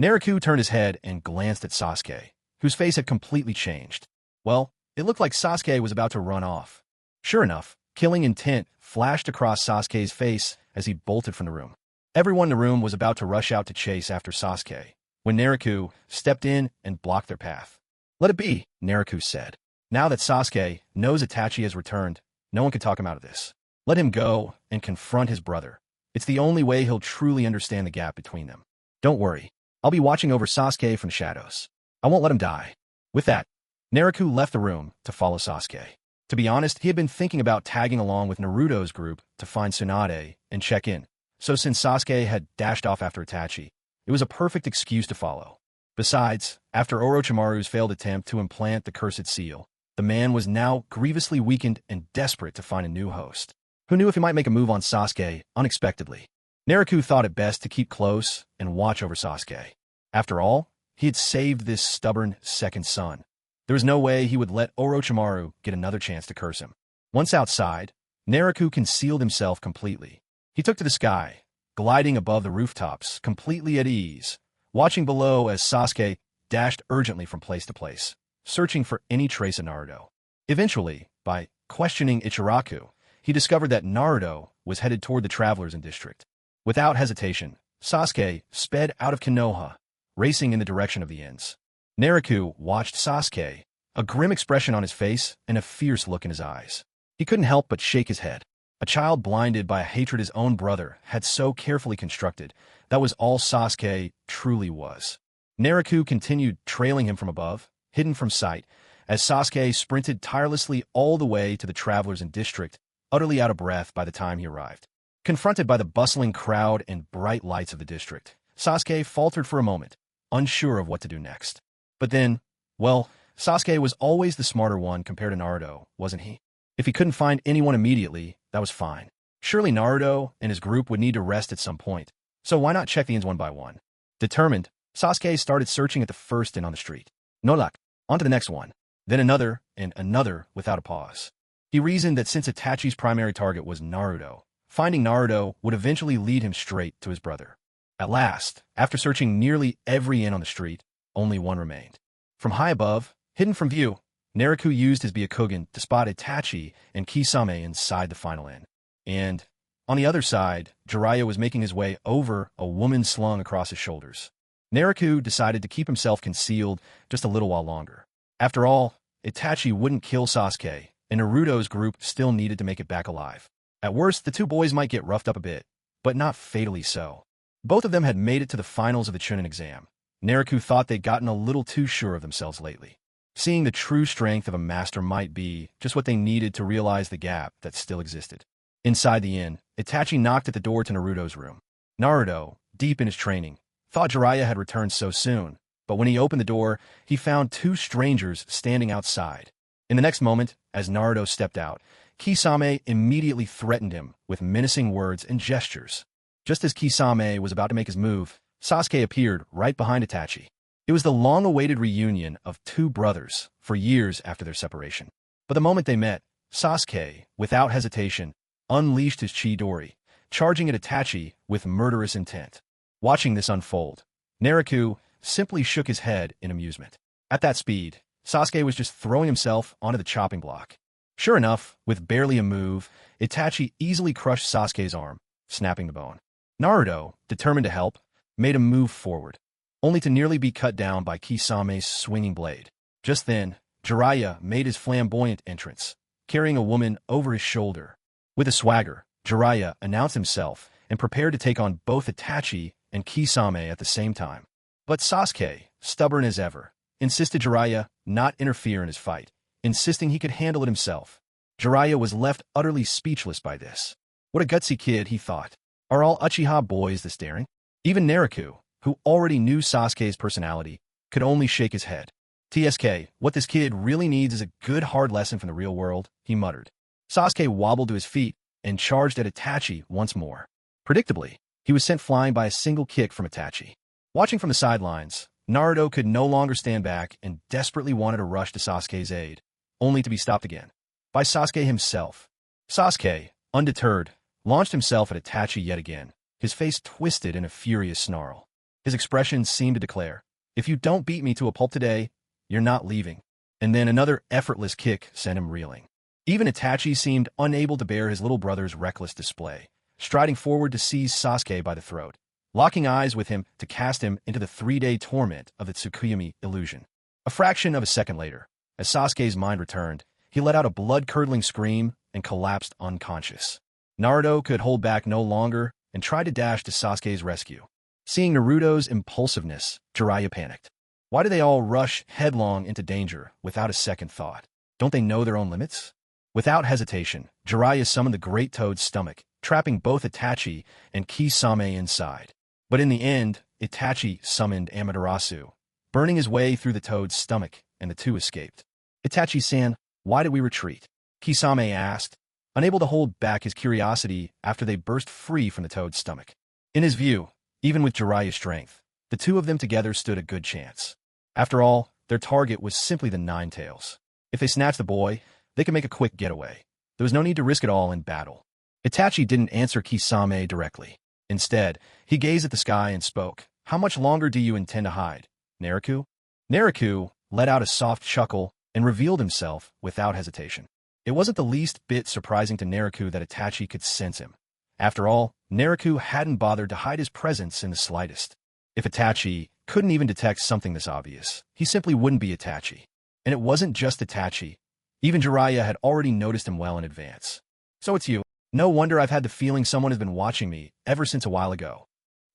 Naruto turned his head and glanced at Sasuke, whose face had completely changed. Well, it looked like Sasuke was about to run off. Sure enough, killing intent flashed across Sasuke's face as he bolted from the room. Everyone in the room was about to rush out to chase after Sasuke, when Naruto stepped in and blocked their path. Let it be, Naruto said. Now that Sasuke knows Itachi has returned, no one can talk him out of this. Let him go and confront his brother. It's the only way he'll truly understand the gap between them. Don't worry, I'll be watching over Sasuke from the shadows. I won't let him die. With that, Naruto left the room to follow Sasuke. To be honest, he had been thinking about tagging along with Naruto's group to find Tsunade and check in. So since Sasuke had dashed off after Itachi, it was a perfect excuse to follow. Besides, after Orochimaru's failed attempt to implant the cursed seal, the man was now grievously weakened and desperate to find a new host. Who knew if he might make a move on Sasuke unexpectedly? Naruto thought it best to keep close and watch over Sasuke. After all, he had saved this stubborn second son. There was no way he would let Orochimaru get another chance to curse him. Once outside, Naruto concealed himself completely. He took to the sky, gliding above the rooftops, completely at ease, watching below as Sasuke dashed urgently from place to place, searching for any trace of Naruto. Eventually, by questioning Ichiraku, he discovered that Naruto was headed toward the Travelers' District. Without hesitation, Sasuke sped out of Konoha, racing in the direction of the inns. Naruto watched Sasuke, a grim expression on his face and a fierce look in his eyes. He couldn't help but shake his head. A child blinded by a hatred his own brother had so carefully constructed, that was all Sasuke truly was. Naruto continued trailing him from above, hidden from sight, as Sasuke sprinted tirelessly all the way to the Travelers' District, utterly out of breath by the time he arrived. Confronted by the bustling crowd and bright lights of the district, Sasuke faltered for a moment, unsure of what to do next. But then, well, Sasuke was always the smarter one compared to Naruto, wasn't he? If he couldn't find anyone immediately, that was fine. Surely Naruto and his group would need to rest at some point, so why not check the inns one by one? Determined, Sasuke started searching at the first inn on the street. No luck. On to the next one. Then another, and another without a pause. He reasoned that since Itachi's primary target was Naruto, finding Naruto would eventually lead him straight to his brother. At last, after searching nearly every inn on the street, only one remained. From high above, hidden from view, Naruto used his Byakugan to spot Itachi and Kisame inside the final inn. And, on the other side, Jiraiya was making his way over a woman slung across his shoulders. Naruto decided to keep himself concealed just a little while longer. After all, Itachi wouldn't kill Sasuke, and Naruto's group still needed to make it back alive. At worst, the two boys might get roughed up a bit, but not fatally so. Both of them had made it to the finals of the Chunin exam. Naruto thought they'd gotten a little too sure of themselves lately. seeing the true strength of a master might be just what they needed to realize the gap that still existed. Inside the inn, Itachi knocked at the door to Naruto's room. Naruto, deep in his training, thought Jiraiya had returned so soon, but when he opened the door, he found two strangers standing outside. In the next moment, as Naruto stepped out, Kisame immediately threatened him with menacing words and gestures. Just as Kisame was about to make his move, Sasuke appeared right behind Itachi. It was the long-awaited reunion of two brothers for years after their separation. But the moment they met, Sasuke, without hesitation, unleashed his Chidori, charging at Itachi with murderous intent. Watching this unfold, Naruto simply shook his head in amusement. At that speed, Sasuke was just throwing himself onto the chopping block. Sure enough, with barely a move, Itachi easily crushed Sasuke's arm, snapping the bone. Naruto, determined to help, made a move forward, only to nearly be cut down by Kisame's swinging blade. Just then, Jiraiya made his flamboyant entrance, carrying a woman over his shoulder. With a swagger, Jiraiya announced himself and prepared to take on both Itachi and Kisame at the same time. But Sasuke, stubborn as ever, insisted Jiraiya not interfere in his fight, insisting he could handle it himself. Jiraiya was left utterly speechless by this. What a gutsy kid, he thought. Are all Uchiha boys this daring? Even Naruto, who already knew Sasuke's personality, could only shake his head. TSK, what this kid really needs is a good hard lesson from the real world, he muttered. Sasuke wobbled to his feet and charged at Itachi once more. Predictably, he was sent flying by a single kick from Itachi. Watching from the sidelines, Naruto could no longer stand back and desperately wanted to rush to Sasuke's aid, only to be stopped again by Sasuke himself. Sasuke, undeterred, launched himself at Itachi yet again, his face twisted in a furious snarl. His expression seemed to declare, "If you don't beat me to a pulp today, you're not leaving." And then another effortless kick sent him reeling. Even Itachi seemed unable to bear his little brother's reckless display, striding forward to seize Sasuke by the throat, locking eyes with him to cast him into the 3-day torment of the Tsukuyomi illusion. A fraction of a second later, as Sasuke's mind returned, he let out a blood-curdling scream and collapsed unconscious. Naruto could hold back no longer and tried to dash to Sasuke's rescue. Seeing Naruto's impulsiveness, Jiraiya panicked. Why do they all rush headlong into danger without a second thought? Don't they know their own limits? Without hesitation, Jiraiya summoned the Great Toad's stomach, trapping both Itachi and Kisame inside. But in the end, Itachi summoned Amaterasu, burning his way through the toad's stomach, and the two escaped. Itachi-san, why did we retreat? Kisame asked, unable to hold back his curiosity after they burst free from the toad's stomach. In his view, even with Jiraiya's strength, the two of them together stood a good chance. After all, their target was simply the Nine Tails. If they snatched the boy, they could make a quick getaway. There was no need to risk it all in battle. Itachi didn't answer Kisame directly. Instead, he gazed at the sky and spoke. How much longer do you intend to hide, Naruto? Naruto let out a soft chuckle and revealed himself without hesitation. It wasn't the least bit surprising to Naruto that Itachi could sense him. After all, Naruto hadn't bothered to hide his presence in the slightest. If Itachi couldn't even detect something this obvious, he simply wouldn't be Itachi. And it wasn't just Itachi. Even Jiraiya had already noticed him well in advance. So it's you. No wonder I've had the feeling someone has been watching me ever since a while ago.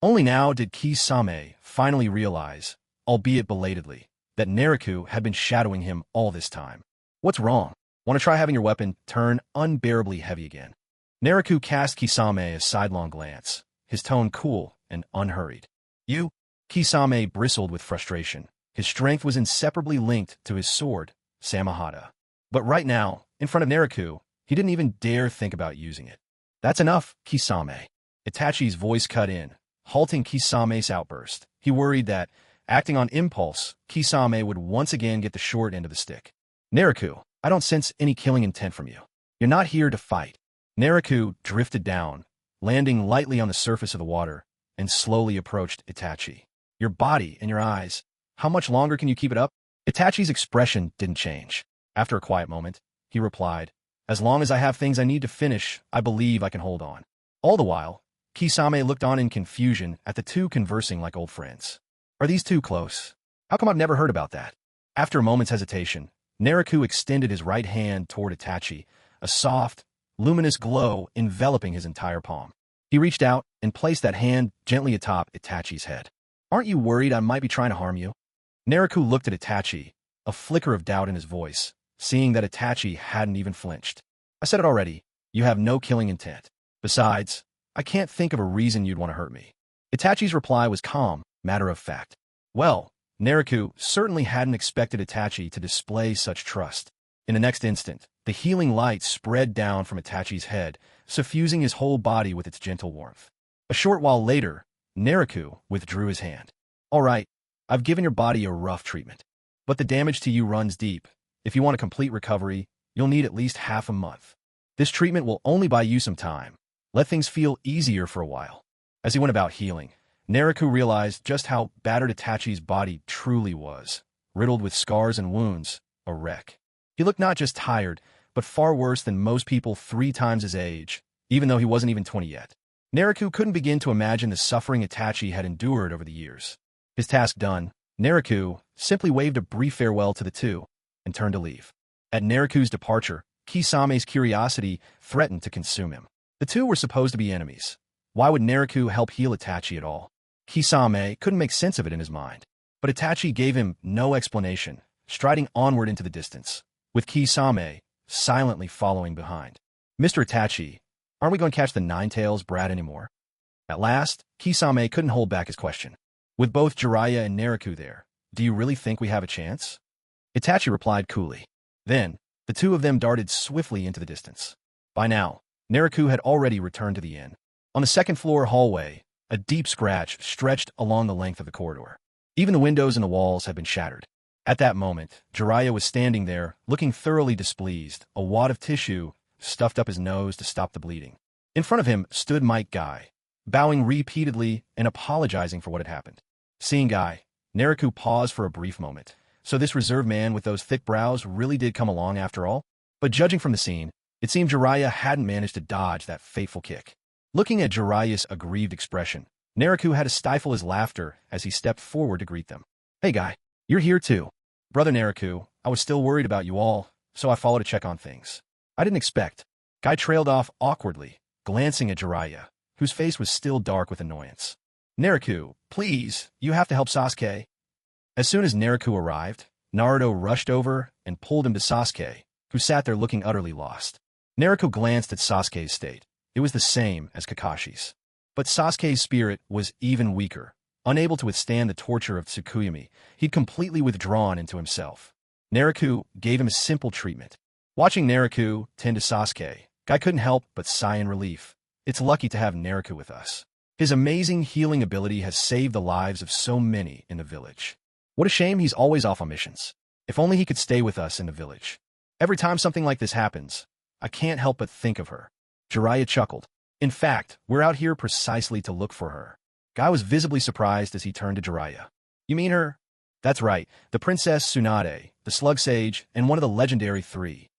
Only now did Kisame finally realize, albeit belatedly, that Naruto had been shadowing him all this time. What's wrong? Want to try having your weapon turn unbearably heavy again? Naruto cast Kisame a sidelong glance, his tone cool and unhurried. You? Kisame bristled with frustration. His strength was inseparably linked to his sword, Samahata. But right now, in front of Naruto, he didn't even dare think about using it. That's enough, Kisame. Itachi's voice cut in, halting Kisame's outburst. He worried that, acting on impulse, Kisame would once again get the short end of the stick. Naruto, I don't sense any killing intent from you. You're not here to fight. Naruto drifted down, landing lightly on the surface of the water, and slowly approached Itachi. Your body and your eyes, how much longer can you keep it up? Itachi's expression didn't change. After a quiet moment, he replied, as long as I have things I need to finish, I believe I can hold on. All the while, Kisame looked on in confusion at the two conversing like old friends. Are these two close? How come I've never heard about that? After a moment's hesitation, Naruto extended his right hand toward Itachi, a soft, luminous glow enveloping his entire palm. He reached out and placed that hand gently atop Itachi's head. Aren't you worried I might be trying to harm you? Naruto looked at Itachi, a flicker of doubt in his voice, seeing that Itachi hadn't even flinched. I said it already, you have no killing intent. Besides, I can't think of a reason you'd want to hurt me. Itachi's reply was calm, matter of fact. Well, Naruto certainly hadn't expected Itachi to display such trust. In the next instant, the healing light spread down from Itachi's head, suffusing his whole body with its gentle warmth. A short while later, Naruto withdrew his hand. All right, I've given your body a rough treatment. But the damage to you runs deep. If you want a complete recovery, you'll need at least half a month. This treatment will only buy you some time. Let things feel easier for a while. As he went about healing, Naruto realized just how battered Itachi's body truly was, riddled with scars and wounds, a wreck. He looked not just tired, but far worse than most people 3 times his age, even though he wasn't even 20 yet. Naruto couldn't begin to imagine the suffering Itachi had endured over the years. His task done, Naruto simply waved a brief farewell to the two and turned to leave. At Naruto's departure, Kisame's curiosity threatened to consume him. The two were supposed to be enemies. Why would Naruto help heal Itachi at all? Kisame couldn't make sense of it in his mind. But Itachi gave him no explanation, striding onward into the distance, with Kisame silently following behind. Mr. Itachi, aren't we going to catch the Nine-Tails brat anymore? At last, Kisame couldn't hold back his question. With both Jiraiya and Naruto there, do you really think we have a chance? Itachi replied coolly. Then, the two of them darted swiftly into the distance. By now, Naruto had already returned to the inn. On the second-floor hallway, a deep scratch stretched along the length of the corridor. Even the windows and the walls had been shattered. At that moment, Jiraiya was standing there, looking thoroughly displeased, a wad of tissue stuffed up his nose to stop the bleeding. In front of him stood Mike Guy, bowing repeatedly and apologizing for what had happened. Seeing Guy, Naruto paused for a brief moment. So this reserved man with those thick brows really did come along after all? But judging from the scene, it seemed Jiraiya hadn't managed to dodge that fateful kick. Looking at Jiraiya's aggrieved expression, Naruto had to stifle his laughter as he stepped forward to greet them. Hey Guy, you're here too. Brother Naruto, I was still worried about you all, so I followed to check on things. I didn't expect. Guy trailed off awkwardly, glancing at Jiraiya, whose face was still dark with annoyance. Naruto, please, you have to help Sasuke. As soon as Naruto arrived, Naruto rushed over and pulled him to Sasuke, who sat there looking utterly lost. Naruto glanced at Sasuke's state. It was the same as Kakashi's. But Sasuke's spirit was even weaker. Unable to withstand the torture of Tsukuyomi, he'd completely withdrawn into himself. Naruto gave him a simple treatment. Watching Naruto tend to Sasuke, Guy couldn't help but sigh in relief. It's lucky to have Naruto with us. His amazing healing ability has saved the lives of so many in the village. What a shame he's always off on missions. If only he could stay with us in the village. Every time something like this happens, I can't help but think of her. Jiraiya chuckled. In fact, we're out here precisely to look for her. Guy was visibly surprised as he turned to Jiraiya. You mean her? That's right, the Princess Tsunade, the Slug Sage, and one of the legendary 3.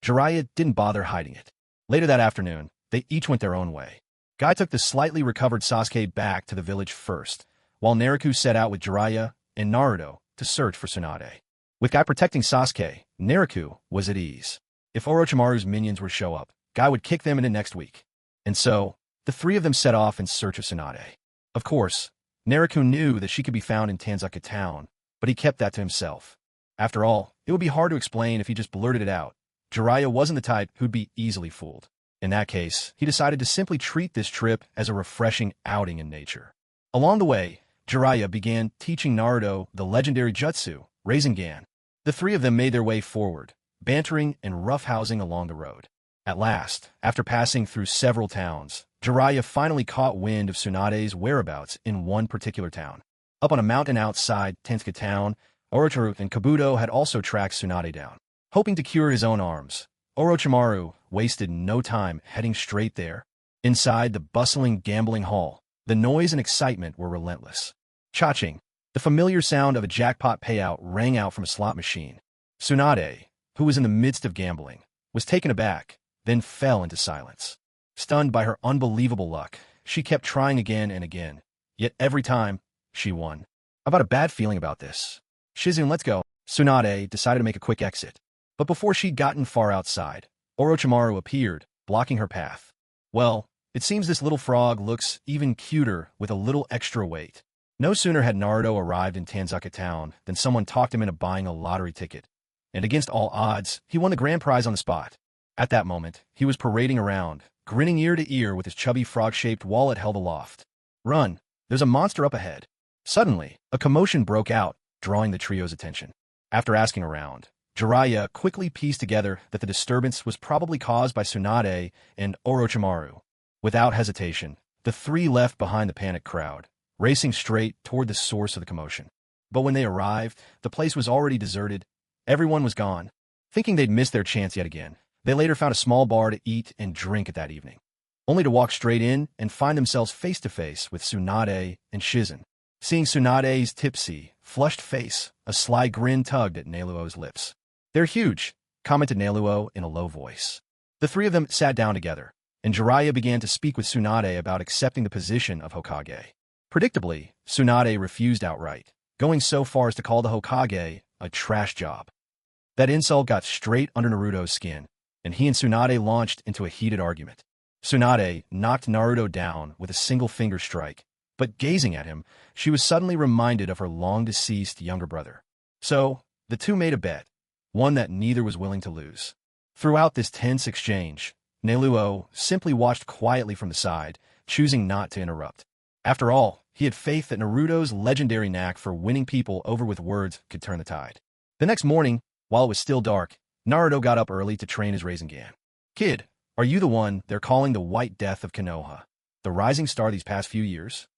Jiraiya didn't bother hiding it. Later that afternoon, they each went their own way. Guy took the slightly recovered Sasuke back to the village first, while Naruto set out with Jiraiya and Naruto to search for Tsunade. With Guy protecting Sasuke, Naruto was at ease. If Orochimaru's minions were to show up, Guy would kick them into next week. And so, the 3 of them set off in search of Tsunade. Of course, Naruto knew that she could be found in Tanzuka town, but he kept that to himself. After all, it would be hard to explain if he just blurted it out. Jiraiya wasn't the type who'd be easily fooled. In that case, he decided to simply treat this trip as a refreshing outing in nature. Along the way, Jiraiya began teaching Naruto the legendary jutsu, Rasengan. The 3 of them made their way forward, bantering and roughhousing along the road. At last, after passing through several towns, Jiraiya finally caught wind of Tsunade's whereabouts in one particular town. Up on a mountain outside Tanzuka town, Orochimaru and Kabuto had also tracked Tsunade down. Hoping to cure his own arms, Orochimaru wasted no time heading straight there. Inside the bustling gambling hall, the noise and excitement were relentless. Cha-ching, the familiar sound of a jackpot payout rang out from a slot machine. Tsunade, who was in the midst of gambling, was taken aback, then fell into silence. Stunned by her unbelievable luck, she kept trying again and again, yet every time, she won. I've got a bad feeling about this. Shizune, let's go. Tsunade decided to make a quick exit. But before she'd gotten far outside, Orochimaru appeared, blocking her path. Well, it seems this little frog looks even cuter with a little extra weight. No sooner had Naruto arrived in Tanzuka town than someone talked him into buying a lottery ticket. And against all odds, he won the grand prize on the spot. At that moment, he was parading around, grinning ear to ear with his chubby frog-shaped wallet held aloft. Run! There's a monster up ahead. Suddenly, a commotion broke out, drawing the trio's attention. After asking around, Jiraiya quickly pieced together that the disturbance was probably caused by Tsunade and Orochimaru. Without hesitation, the three left behind the panicked crowd, racing straight toward the source of the commotion. But when they arrived, the place was already deserted. Everyone was gone. Thinking they'd missed their chance yet again, they later found a small bar to eat and drink at that evening, only to walk straight in and find themselves face-to-face with Tsunade and Shizen. Seeing Tsunade's tipsy, flushed face, a sly grin tugged at Neluo's lips. "They're huge," commented Neluo in a low voice. The three of them sat down together, and Jiraiya began to speak with Tsunade about accepting the position of Hokage. Predictably, Tsunade refused outright, going so far as to call the Hokage a trash job. That insult got straight under Naruto's skin, and he and Tsunade launched into a heated argument. Tsunade knocked Naruto down with a single finger strike, but gazing at him, she was suddenly reminded of her long-deceased younger brother. So, the two made a bet, one that neither was willing to lose. Throughout this tense exchange, Neluo simply watched quietly from the side, choosing not to interrupt. After all, he had faith that Naruto's legendary knack for winning people over with words could turn the tide. The next morning, while it was still dark, Naruto got up early to train his Rasengan. "Kid, are you the one they're calling the White Death of Konoha, the rising star these past few years?"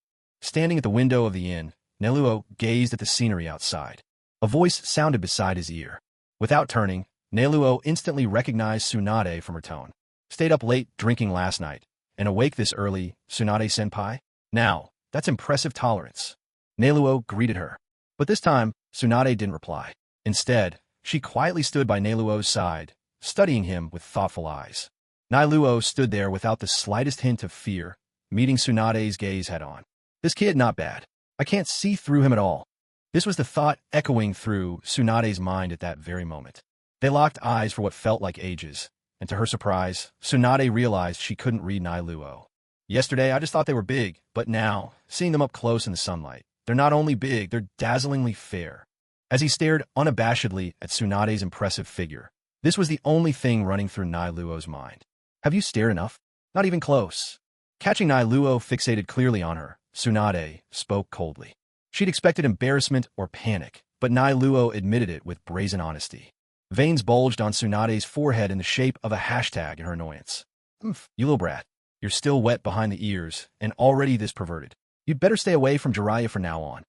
Standing at the window of the inn, Neluo gazed at the scenery outside. A voice sounded beside his ear. Without turning, Neluo instantly recognized Tsunade from her tone. "Stayed up late drinking last night, and awake this early, Tsunade-senpai? Now, that's impressive tolerance." Neluo greeted her. But this time, Tsunade didn't reply. Instead, she quietly stood by Neluo's side, studying him with thoughtful eyes. Neluo stood there without the slightest hint of fear, meeting Tsunade's gaze head-on. "This kid not bad. I can't see through him at all." This was the thought echoing through Tsunade's mind at that very moment. They locked eyes for what felt like ages, and to her surprise, Tsunade realized she couldn't read Neluo. "Yesterday, I just thought they were big, but now, seeing them up close in the sunlight, they're not only big, they're dazzlingly fair." As he stared unabashedly at Tsunade's impressive figure, this was the only thing running through Neluo's mind. "Have you stared enough? Not even close." Catching Neluo fixated clearly on her, Tsunade spoke coldly. She'd expected embarrassment or panic, but Neluo admitted it with brazen honesty. Veins bulged on Tsunade's forehead in the shape of a hashtag in her annoyance. "Oof, you little brat. You're still wet behind the ears, and already this perverted. You'd better stay away from Jiraiya from now on.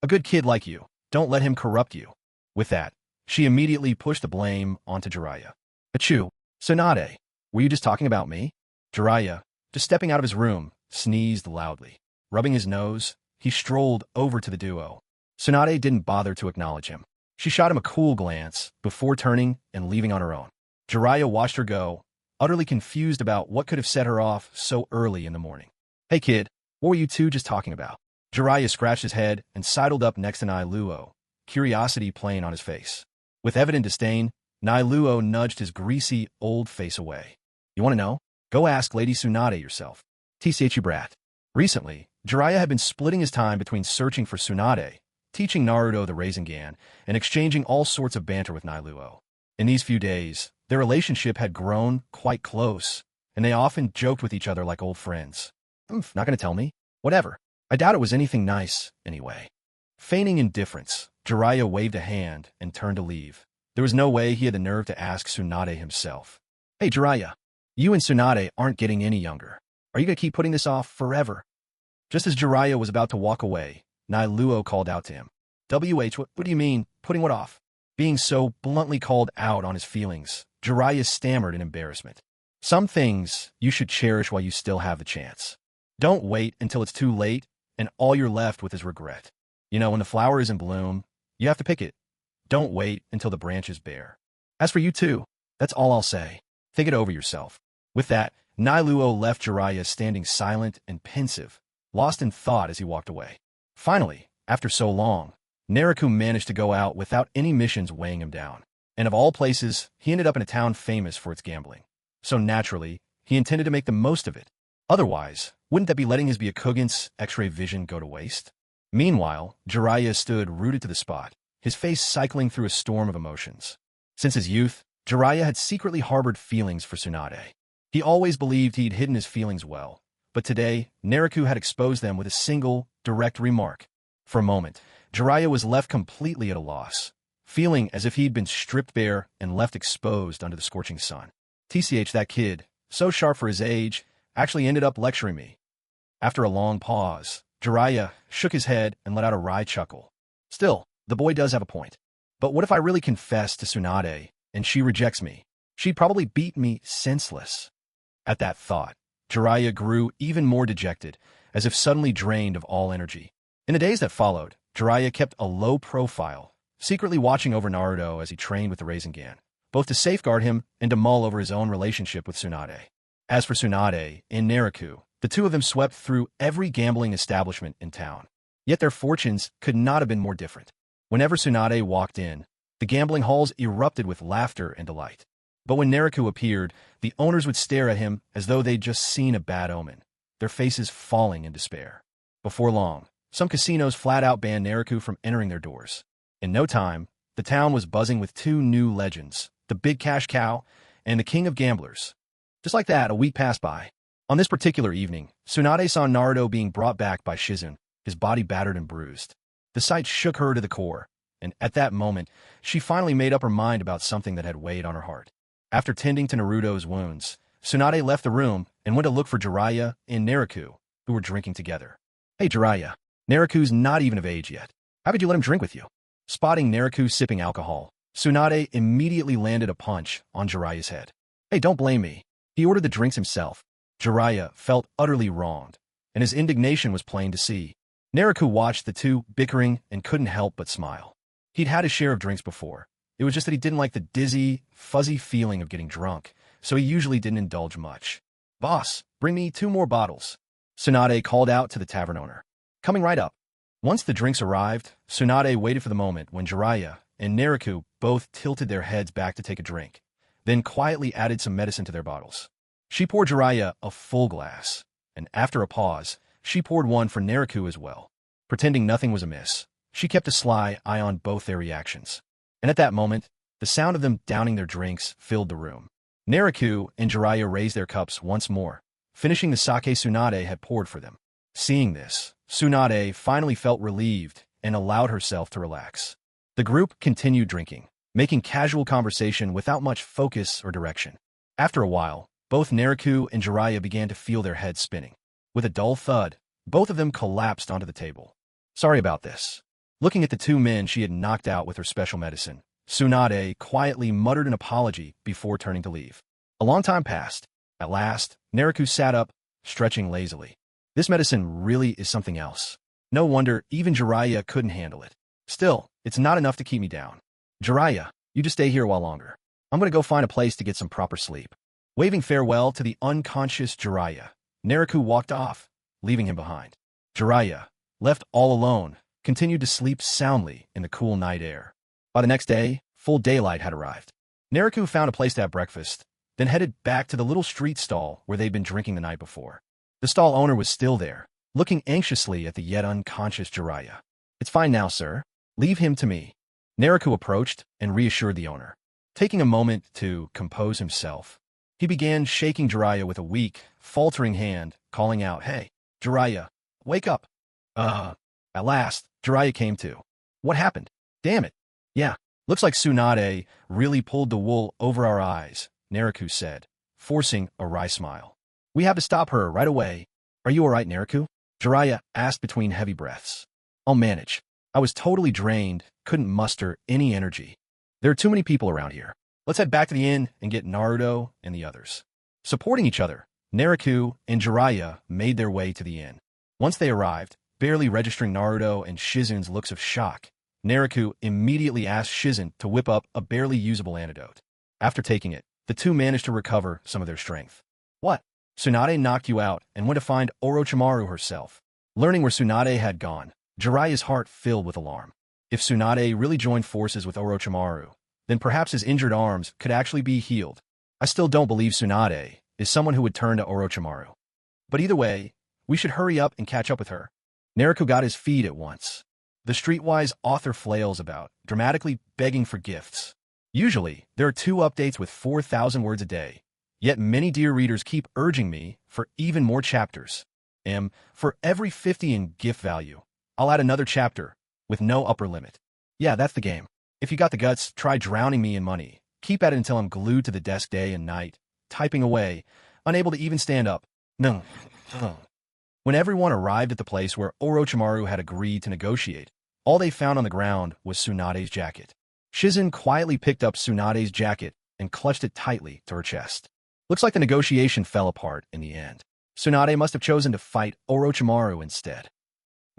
A good kid like you, don't let him corrupt you." With that, she immediately pushed the blame onto Jiraiya. "Achoo, Tsunade, were you just talking about me?" Jiraiya, just stepping out of his room, sneezed loudly. Rubbing his nose, he strolled over to the duo. Tsunade didn't bother to acknowledge him. She shot him a cool glance before turning and leaving on her own. Jiraiya watched her go, utterly confused about what could have set her off so early in the morning. "Hey kid, what were you two just talking about?" Jiraiya scratched his head and sidled up next to Neluo, curiosity playing on his face. With evident disdain, Neluo nudged his greasy, old face away. "You want to know? Go ask Lady Tsunade yourself. TCH brat." Recently, Jiraiya had been splitting his time between searching for Tsunade, teaching Naruto the Rasengan, and exchanging all sorts of banter with Neluo. In these few days, their relationship had grown quite close, and they often joked with each other like old friends. "Not gonna tell me? Whatever. I doubt it was anything nice, anyway." Feigning indifference, Jiraiya waved a hand and turned to leave. There was no way he had the nerve to ask Tsunade himself. "Hey Jiraiya, you and Tsunade aren't getting any younger. Are you gonna keep putting this off forever?" Just as Jiraiya was about to walk away, Neluo called out to him. What do you mean, putting what off?" Being so bluntly called out on his feelings, Jiraiya stammered in embarrassment. "Some things you should cherish while you still have the chance. Don't wait until it's too late and all you're left with is regret. You know, when the flower is in bloom, you have to pick it. Don't wait until the branch is bare. As for you two, that's all I'll say. Think it over yourself." With that, Neluo left Jiraiya standing silent and pensive, lost in thought as he walked away. Finally, after so long, Naruto managed to go out without any missions weighing him down. And of all places, he ended up in a town famous for its gambling. So naturally, he intended to make the most of it. Otherwise, wouldn't that be letting his Byakugan's X-ray vision go to waste? Meanwhile, Jiraiya stood rooted to the spot, his face cycling through a storm of emotions. Since his youth, Jiraiya had secretly harbored feelings for Tsunade. He always believed he'd hidden his feelings well, but today, Naruto had exposed them with a single, direct remark. For a moment, Jiraiya was left completely at a loss, feeling as if he'd been stripped bare and left exposed under the scorching sun. TCH, that kid, so sharp for his age, actually ended up lecturing me. After a long pause, Jiraiya shook his head and let out a wry chuckle. Still, the boy does have a point. But what if I really confess to Tsunade, and she rejects me? She'd probably beat me senseless. At that thought, Jiraiya grew even more dejected, as if suddenly drained of all energy. In the days that followed, Jiraiya kept a low profile, secretly watching over Naruto as he trained with the Rasengan, both to safeguard him and to mull over his own relationship with Tsunade. As for Tsunade and Naruto, the two of them swept through every gambling establishment in town. Yet their fortunes could not have been more different. Whenever Tsunade walked in, the gambling halls erupted with laughter and delight. But when Naruto appeared, the owners would stare at him as though they'd just seen a bad omen, their faces falling in despair. Before long, some casinos flat-out banned Naruto from entering their doors. In no time, the town was buzzing with two new legends, the Big Cash Cow and the King of Gamblers. Just like that, a week passed by. On this particular evening, Tsunade saw Naruto being brought back by Shizune, his body battered and bruised. The sight shook her to the core, and at that moment, she finally made up her mind about something that had weighed on her heart. After tending to Naruto's wounds, Tsunade left the room and went to look for Jiraiya and Naruto, who were drinking together. Hey Jiraiya, Naruto's not even of age yet. How could you let him drink with you? Spotting Naruto sipping alcohol, Tsunade immediately landed a punch on Jiraiya's head. Hey, don't blame me. He ordered the drinks himself. Jiraiya felt utterly wronged, and his indignation was plain to see. Naruto watched the two bickering and couldn't help but smile. He'd had his share of drinks before. It was just that he didn't like the dizzy, fuzzy feeling of getting drunk, so he usually didn't indulge much. Boss, bring me 2 more bottles. Tsunade called out to the tavern owner. Coming right up. Once the drinks arrived, Tsunade waited for the moment when Jiraiya and Naruto both tilted their heads back to take a drink, then quietly added some medicine to their bottles. She poured Jiraiya a full glass, and after a pause, she poured one for Naruto as well. Pretending nothing was amiss, she kept a sly eye on both their reactions. And at that moment, the sound of them downing their drinks filled the room. Naruto and Jiraiya raised their cups once more, finishing the sake Tsunade had poured for them. Seeing this, Tsunade finally felt relieved and allowed herself to relax. The group continued drinking, making casual conversation without much focus or direction. After a while, both Naruto and Jiraiya began to feel their heads spinning. With a dull thud, both of them collapsed onto the table. Sorry about this. Looking at the two men she had knocked out with her special medicine, Tsunade quietly muttered an apology before turning to leave. A long time passed. At last, Naruto sat up, stretching lazily. This medicine really is something else. No wonder even Jiraiya couldn't handle it. Still, it's not enough to keep me down. Jiraiya, you just stay here a while longer. I'm going to go find a place to get some proper sleep. Waving farewell to the unconscious Jiraiya, Naruto walked off, leaving him behind. Jiraiya, left all alone, continued to sleep soundly in the cool night air. By the next day, full daylight had arrived. Naruto found a place to have breakfast, then headed back to the little street stall where they'd been drinking the night before. The stall owner was still there, looking anxiously at the yet unconscious Jiraiya. It's fine now, sir. Leave him to me. Naruto approached and reassured the owner. Taking a moment to compose himself, he began shaking Jiraiya with a weak, faltering hand, calling out, Hey, Jiraiya, wake up. At last, Jiraiya came to. What happened? Damn it. Yeah, looks like Tsunade really pulled the wool over our eyes, Naruto said, forcing a wry smile. We have to stop her right away. Are you all right, Naruto? Jiraiya asked between heavy breaths. I'll manage. I was totally drained, couldn't muster any energy. There are too many people around here. Let's head back to the inn and get Naruto and the others. Supporting each other, Naruto and Jiraiya made their way to the inn. Once they arrived, barely registering Naruto and Shizune's looks of shock, Naruto immediately asked Shizune to whip up a barely usable antidote. After taking it, the two managed to recover some of their strength. What? Tsunade knocked you out and went to find Orochimaru herself. Learning where Tsunade had gone, Jiraiya's heart filled with alarm. If Tsunade really joined forces with Orochimaru, then perhaps his injured arms could actually be healed. I still don't believe Tsunade is someone who would turn to Orochimaru. But either way, we should hurry up and catch up with her. Naruto got his feed at once. The streetwise author flails about, dramatically begging for gifts. Usually, there are 2 updates with 4,000 words a day, yet many dear readers keep urging me for even more chapters. For every 50 in gift value, I'll add another chapter, with no upper limit. Yeah, that's the game. If you got the guts, try drowning me in money. Keep at it until I'm glued to the desk day and night, typing away, unable to even stand up. No. When everyone arrived at the place where Orochimaru had agreed to negotiate, all they found on the ground was Tsunade's jacket. Shizen quietly picked up Tsunade's jacket and clutched it tightly to her chest. Looks like the negotiation fell apart in the end. Tsunade must have chosen to fight Orochimaru instead.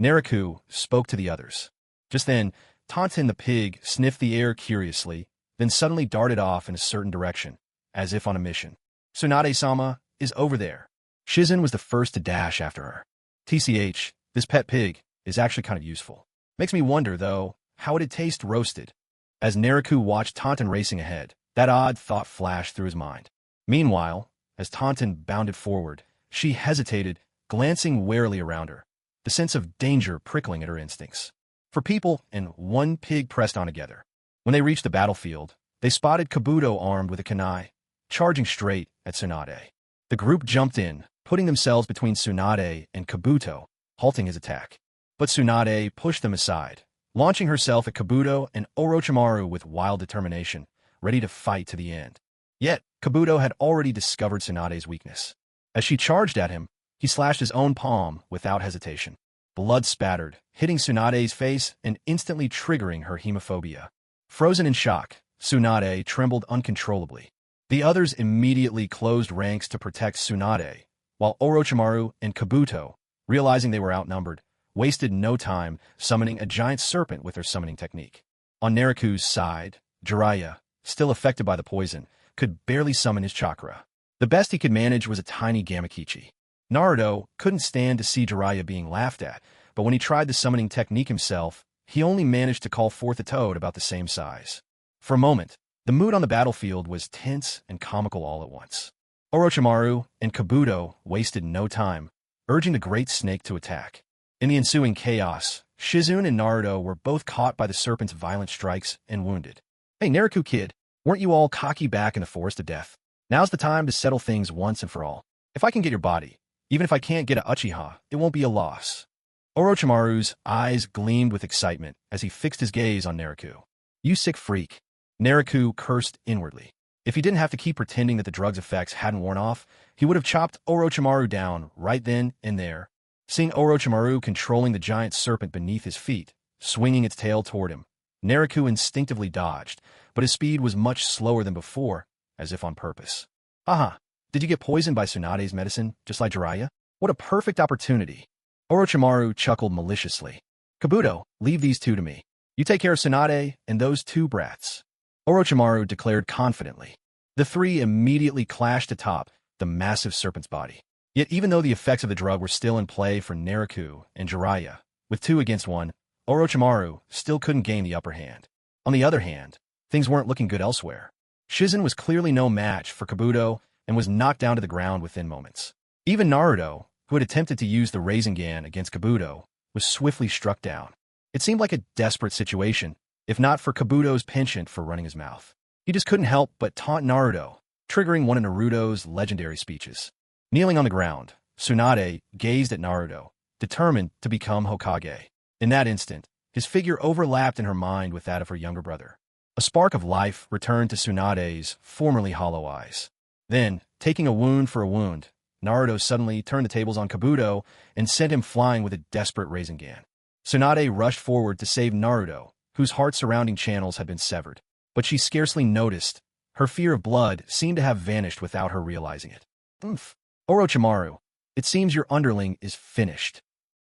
Naruto spoke to the others. Just then, Tonton the pig sniffed the air curiously, then suddenly darted off in a certain direction, as if on a mission. Tsunade-sama is over there. Shizen was the first to dash after her. TCH, this pet pig is actually kind of useful. Makes me wonder, though, how it'd taste roasted. As Naruto watched Tonton racing ahead, that odd thought flashed through his mind. Meanwhile, as Tonton bounded forward, she hesitated, glancing warily around her, the sense of danger prickling at her instincts. For people and one pig pressed on together. When they reached the battlefield, they spotted Kabuto armed with a kunai, charging straight at Tsunade. The group jumped in, putting themselves between Tsunade and Kabuto, halting his attack. But Tsunade pushed them aside, launching herself at Kabuto and Orochimaru with wild determination, ready to fight to the end. Yet, Kabuto had already discovered Tsunade's weakness. As she charged at him, he slashed his own palm without hesitation. Blood spattered, hitting Tsunade's face and instantly triggering her hemophobia. Frozen in shock, Tsunade trembled uncontrollably. The others immediately closed ranks to protect Tsunade, while Orochimaru and Kabuto, realizing they were outnumbered, wasted no time summoning a giant serpent with their summoning technique. On Naruto's side, Jiraiya, still affected by the poison, could barely summon his chakra. The best he could manage was a tiny Gamakichi. Naruto couldn't stand to see Jiraiya being laughed at, but when he tried the summoning technique himself, he only managed to call forth a toad about the same size. For a moment, the mood on the battlefield was tense and comical all at once. Orochimaru and Kabuto wasted no time, urging the great snake to attack. In the ensuing chaos, Shizune and Naruto were both caught by the serpent's violent strikes and wounded. Hey, Naruto kid, weren't you all cocky back in the forest of death? Now's the time to settle things once and for all. If I can get your body, even if I can't get a Uchiha, it won't be a loss. Orochimaru's eyes gleamed with excitement as he fixed his gaze on Naruto. You sick freak. Naruto cursed inwardly. If he didn't have to keep pretending that the drug's effects hadn't worn off, he would have chopped Orochimaru down right then and there. Seeing Orochimaru controlling the giant serpent beneath his feet, swinging its tail toward him, Naruto instinctively dodged, but his speed was much slower than before, as if on purpose. Haha, did you get poisoned by Tsunade's medicine, just like Jiraiya? What a perfect opportunity. Orochimaru chuckled maliciously. Kabuto, leave these 2 to me. You take care of Tsunade and those 2 brats. Orochimaru declared confidently. The 3 immediately clashed atop the massive serpent's body. Yet even though the effects of the drug were still in play for Naruto and Jiraiya, with 2 against 1, Orochimaru still couldn't gain the upper hand. On the other hand, things weren't looking good elsewhere. Shizen was clearly no match for Kabuto and was knocked down to the ground within moments. Even Naruto, who had attempted to use the Rasengan against Kabuto, was swiftly struck down. It seemed like a desperate situation, if not for Kabuto's penchant for running his mouth. He just couldn't help but taunt Naruto, triggering one of Naruto's legendary speeches. Kneeling on the ground, Tsunade gazed at Naruto, determined to become Hokage. In that instant, his figure overlapped in her mind with that of her younger brother. A spark of life returned to Tsunade's formerly hollow eyes. Then, taking a wound for a wound, Naruto suddenly turned the tables on Kabuto and sent him flying with a desperate Rasengan. Tsunade rushed forward to save Naruto, whose heart surrounding channels had been severed. But she scarcely noticed. Her fear of blood seemed to have vanished without her realizing it. Oomph. Orochimaru, it seems your underling is finished.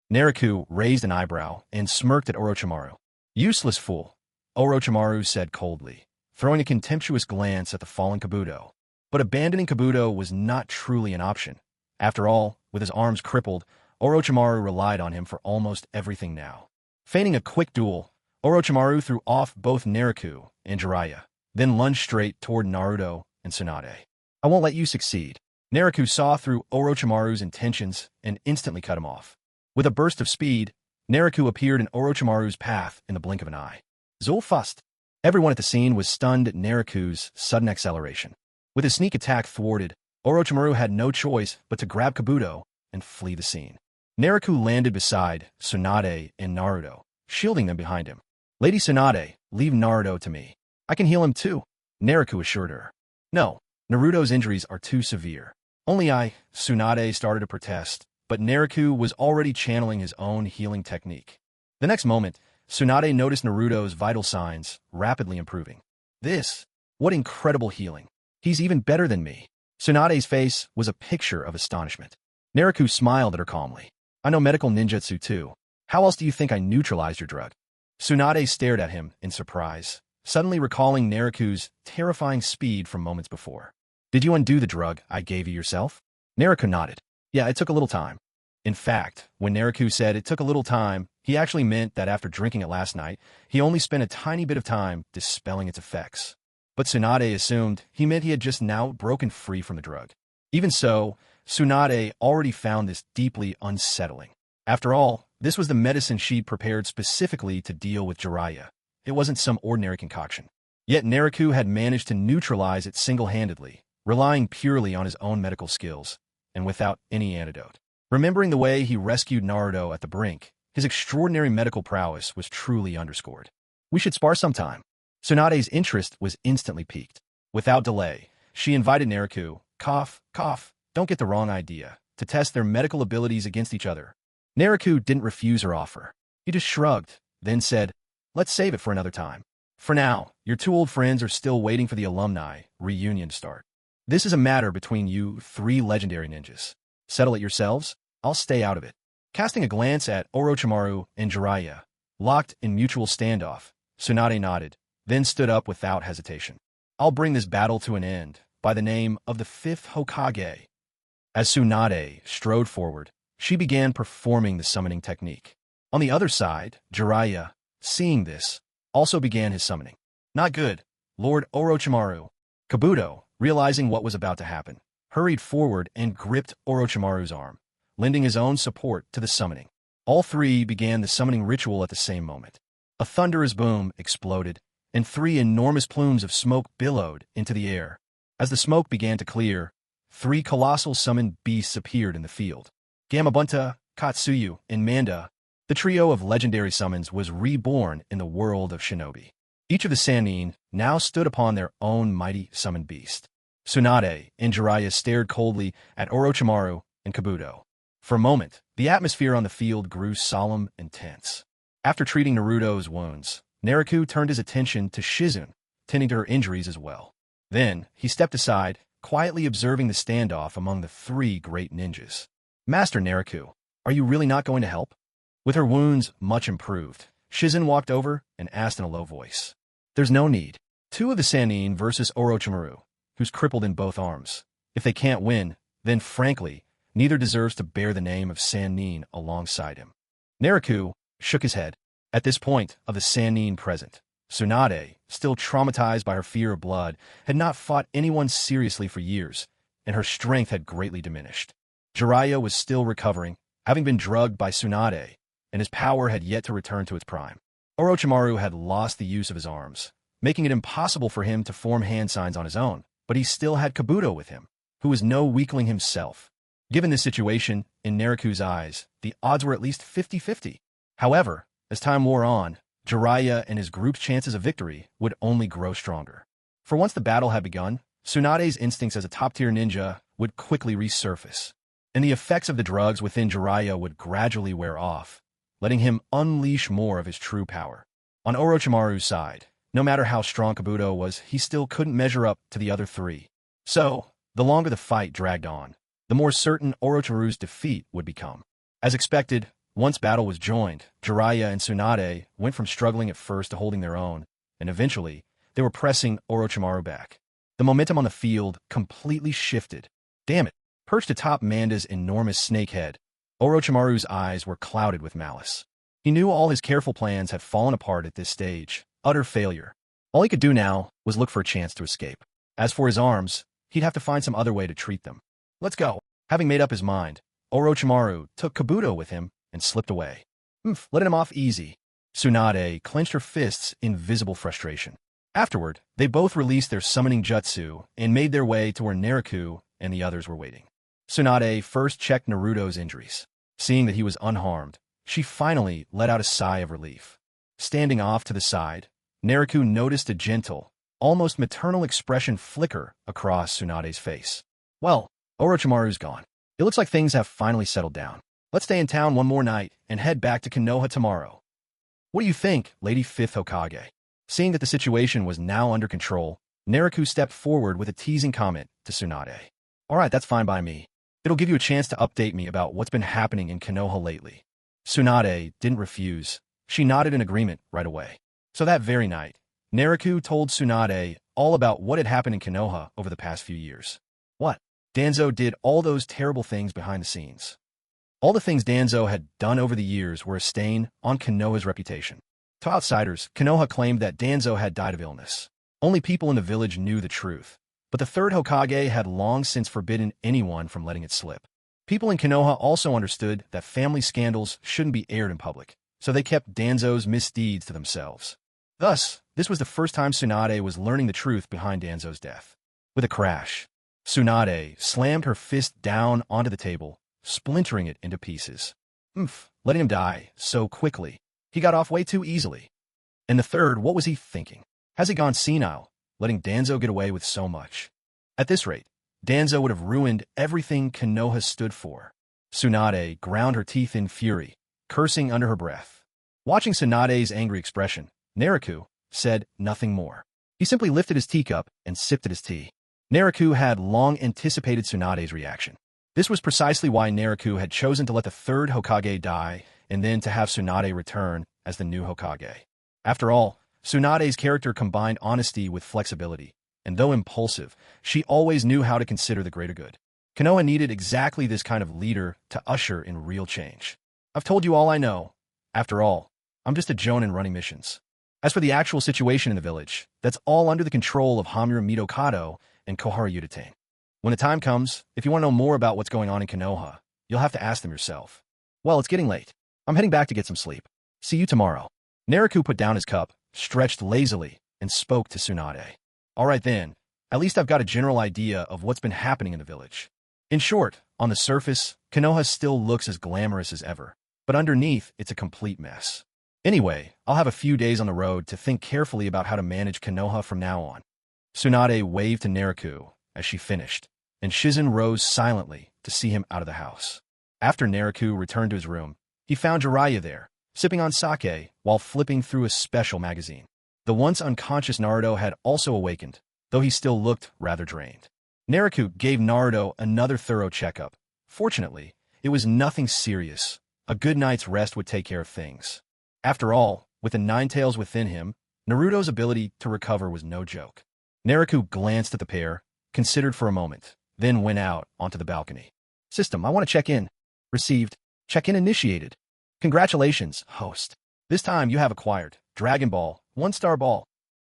Naruto raised an eyebrow and smirked at Orochimaru. Useless fool, Orochimaru said coldly, throwing a contemptuous glance at the fallen Kabuto. But abandoning Kabuto was not truly an option. After all, with his arms crippled, Orochimaru relied on him for almost everything now. Feigning a quick duel, Orochimaru threw off both Naruto and Jiraiya, then lunged straight toward Naruto and Tsunade. I won't let you succeed. Naruto saw through Orochimaru's intentions and instantly cut him off. With a burst of speed, Naruto appeared in Orochimaru's path in the blink of an eye. Zulfust. Everyone at the scene was stunned at Naruto's sudden acceleration. With his sneak attack thwarted, Orochimaru had no choice but to grab Kabuto and flee the scene. Naruto landed beside Tsunade and Naruto, shielding them behind him. Lady Tsunade, leave Naruto to me. I can heal him too, Naruto assured her. No, Naruto's injuries are too severe. Only Tsunade started to protest, but Naruto was already channeling his own healing technique. The next moment, Tsunade noticed Naruto's vital signs rapidly improving. What incredible healing. He's even better than me. Tsunade's face was a picture of astonishment. Naruto smiled at her calmly. I know medical ninjutsu too. How else do you think I neutralized your drug? Tsunade stared at him in surprise, suddenly recalling Naruto's terrifying speed from moments before. Did you undo the drug I gave you yourself? Naruto nodded. Yeah, it took a little time. In fact, when Naruto said it took a little time, he actually meant that after drinking it last night, he only spent a tiny bit of time dispelling its effects. But Tsunade assumed he meant he had just now broken free from the drug. Even so, Tsunade already found this deeply unsettling. After all, this was the medicine she'd prepared specifically to deal with Jiraiya. It wasn't some ordinary concoction. Yet Naruto had managed to neutralize it single-handedly, relying purely on his own medical skills, and without any antidote. Remembering the way he rescued Naruto at the brink, his extraordinary medical prowess was truly underscored. We should spar sometime. Tsunade's interest was instantly piqued. Without delay, she invited Naruto, don't get the wrong idea, to test their medical abilities against each other. Naruto didn't refuse her offer. He just shrugged, then said, let's save it for another time. For now, your two old friends are still waiting for the alumni reunion to start. This is a matter between you three legendary ninjas. Settle it yourselves. I'll stay out of it. Casting a glance at Orochimaru and Jiraiya, locked in mutual standoff, Tsunade nodded, then stood up without hesitation. I'll bring this battle to an end by the name of the fifth Hokage. As Tsunade strode forward, she began performing the summoning technique. On the other side, Jiraiya, seeing this, also began his summoning. Not good, Lord Orochimaru. Kabuto, realizing what was about to happen, hurried forward and gripped Orochimaru's arm, lending his own support to the summoning. All three began the summoning ritual at the same moment. A thunderous boom exploded, and three enormous plumes of smoke billowed into the air. As the smoke began to clear, three colossal summoned beasts appeared in the field. Gamabunta, Katsuyu, and Manda, the trio of legendary summons, was reborn in the world of shinobi. Each of the Sannin now stood upon their own mighty summoned beast. Tsunade and Jiraiya stared coldly at Orochimaru and Kabuto. For a moment, the atmosphere on the field grew solemn and tense. After treating Naruto's wounds, Naruto turned his attention to Shizune, tending to her injuries as well. Then, he stepped aside, quietly observing the standoff among the three great ninjas. Master Naruto, are you really not going to help? With her wounds much improved, Shizune walked over and asked in a low voice. There's no need. Two of the Sannin versus Orochimaru, who's crippled in both arms. If they can't win, then frankly, neither deserves to bear the name of Sannin alongside him. Naruto shook his head. At this point of the Sannin present, Tsunade, still traumatized by her fear of blood, had not fought anyone seriously for years, and her strength had greatly diminished. Jiraiya was still recovering, having been drugged by Tsunade, and his power had yet to return to its prime. Orochimaru had lost the use of his arms, making it impossible for him to form hand signs on his own, but he still had Kabuto with him, who was no weakling himself. Given this situation, in Naruto's eyes, the odds were at least 50-50. However, as time wore on, Jiraiya and his group's chances of victory would only grow stronger. For once the battle had begun, Tsunade's instincts as a top-tier ninja would quickly resurface, and the effects of the drugs within Jiraiya would gradually wear off, letting him unleash more of his true power. On Orochimaru's side, no matter how strong Kabuto was, he still couldn't measure up to the other three. So, the longer the fight dragged on, the more certain Orochimaru's defeat would become. As expected, once battle was joined, Jiraiya and Tsunade went from struggling at first to holding their own, and eventually, they were pressing Orochimaru back. The momentum on the field completely shifted. Damn it! Perched atop Manda's enormous snake head, Orochimaru's eyes were clouded with malice. He knew all his careful plans had fallen apart at this stage. Utter failure. All he could do now was look for a chance to escape. As for his arms, he'd have to find some other way to treat them. Let's go. Having made up his mind, Orochimaru took Kabuto with him and slipped away. Letting him off easy. Tsunade clenched her fists in visible frustration. Afterward, they both released their summoning jutsu and made their way to where Naruto and the others were waiting. Tsunade first checked Naruto's injuries. Seeing that he was unharmed, she finally let out a sigh of relief. Standing off to the side, Naruto noticed a gentle, almost maternal expression flicker across Tsunade's face. Well, Orochimaru's gone. It looks like things have finally settled down. Let's stay in town one more night and head back to Konoha tomorrow. What do you think, Lady Fifth Hokage? Seeing that the situation was now under control, Naruto stepped forward with a teasing comment to Tsunade. Alright, that's fine by me. It'll give you a chance to update me about what's been happening in Konoha lately. Tsunade didn't refuse. She nodded in agreement right away. So that very night, Naruto told Tsunade all about what had happened in Konoha over the past few years. What? Danzo did all those terrible things behind the scenes. All the things Danzo had done over the years were a stain on Konoha's reputation. To outsiders, Konoha claimed that Danzo had died of illness. Only people in the village knew the truth, but the third Hokage had long since forbidden anyone from letting it slip. People in Konoha also understood that family scandals shouldn't be aired in public, so they kept Danzo's misdeeds to themselves. Thus, this was the first time Tsunade was learning the truth behind Danzo's death. With a crash, Tsunade slammed her fist down onto the table, splintering it into pieces. Letting him die so quickly. He got off way too easily. And the third, what was he thinking? Has he gone senile, letting Danzo get away with so much? At this rate, Danzo would have ruined everything Konoha stood for. Tsunade ground her teeth in fury, cursing under her breath. Watching Tsunade's angry expression, Naruto said nothing more. He simply lifted his teacup and sipped at his tea. Naruto had long anticipated Tsunade's reaction. This was precisely why Naruto had chosen to let the third Hokage die and then to have Tsunade return as the new Hokage. After all, Tsunade's character combined honesty with flexibility, and though impulsive, she always knew how to consider the greater good. Konoha needed exactly this kind of leader to usher in real change. I've told you all I know. After all, I'm just a jonin running missions. As for the actual situation in the village, that's all under the control of Hamura Midokado and Kohara Udatane. When the time comes, if you want to know more about what's going on in Konoha, you'll have to ask them yourself. Well, it's getting late. I'm heading back to get some sleep. See you tomorrow. Naruto put down his cup, stretched lazily, and spoke to Tsunade. All right then, at least I've got a general idea of what's been happening in the village. In short, on the surface, Konoha still looks as glamorous as ever, but underneath, it's a complete mess. Anyway, I'll have a few days on the road to think carefully about how to manage Konoha from now on. Tsunade waved to Naruto as she finished, and Shizen rose silently to see him out of the house. After Naruto returned to his room, he found Jiraiya there, sipping on sake while flipping through a special magazine. The once unconscious Naruto had also awakened, though he still looked rather drained. Naruto gave Naruto another thorough checkup. Fortunately, it was nothing serious. A good night's rest would take care of things. After all, with the nine tails within him, Naruto's ability to recover was no joke. Naruto glanced at the pair, considered for a moment, then went out onto the balcony. System, I want to check in. Received. Check-in initiated. Congratulations, host. This time you have acquired Dragon Ball, 1-star ball.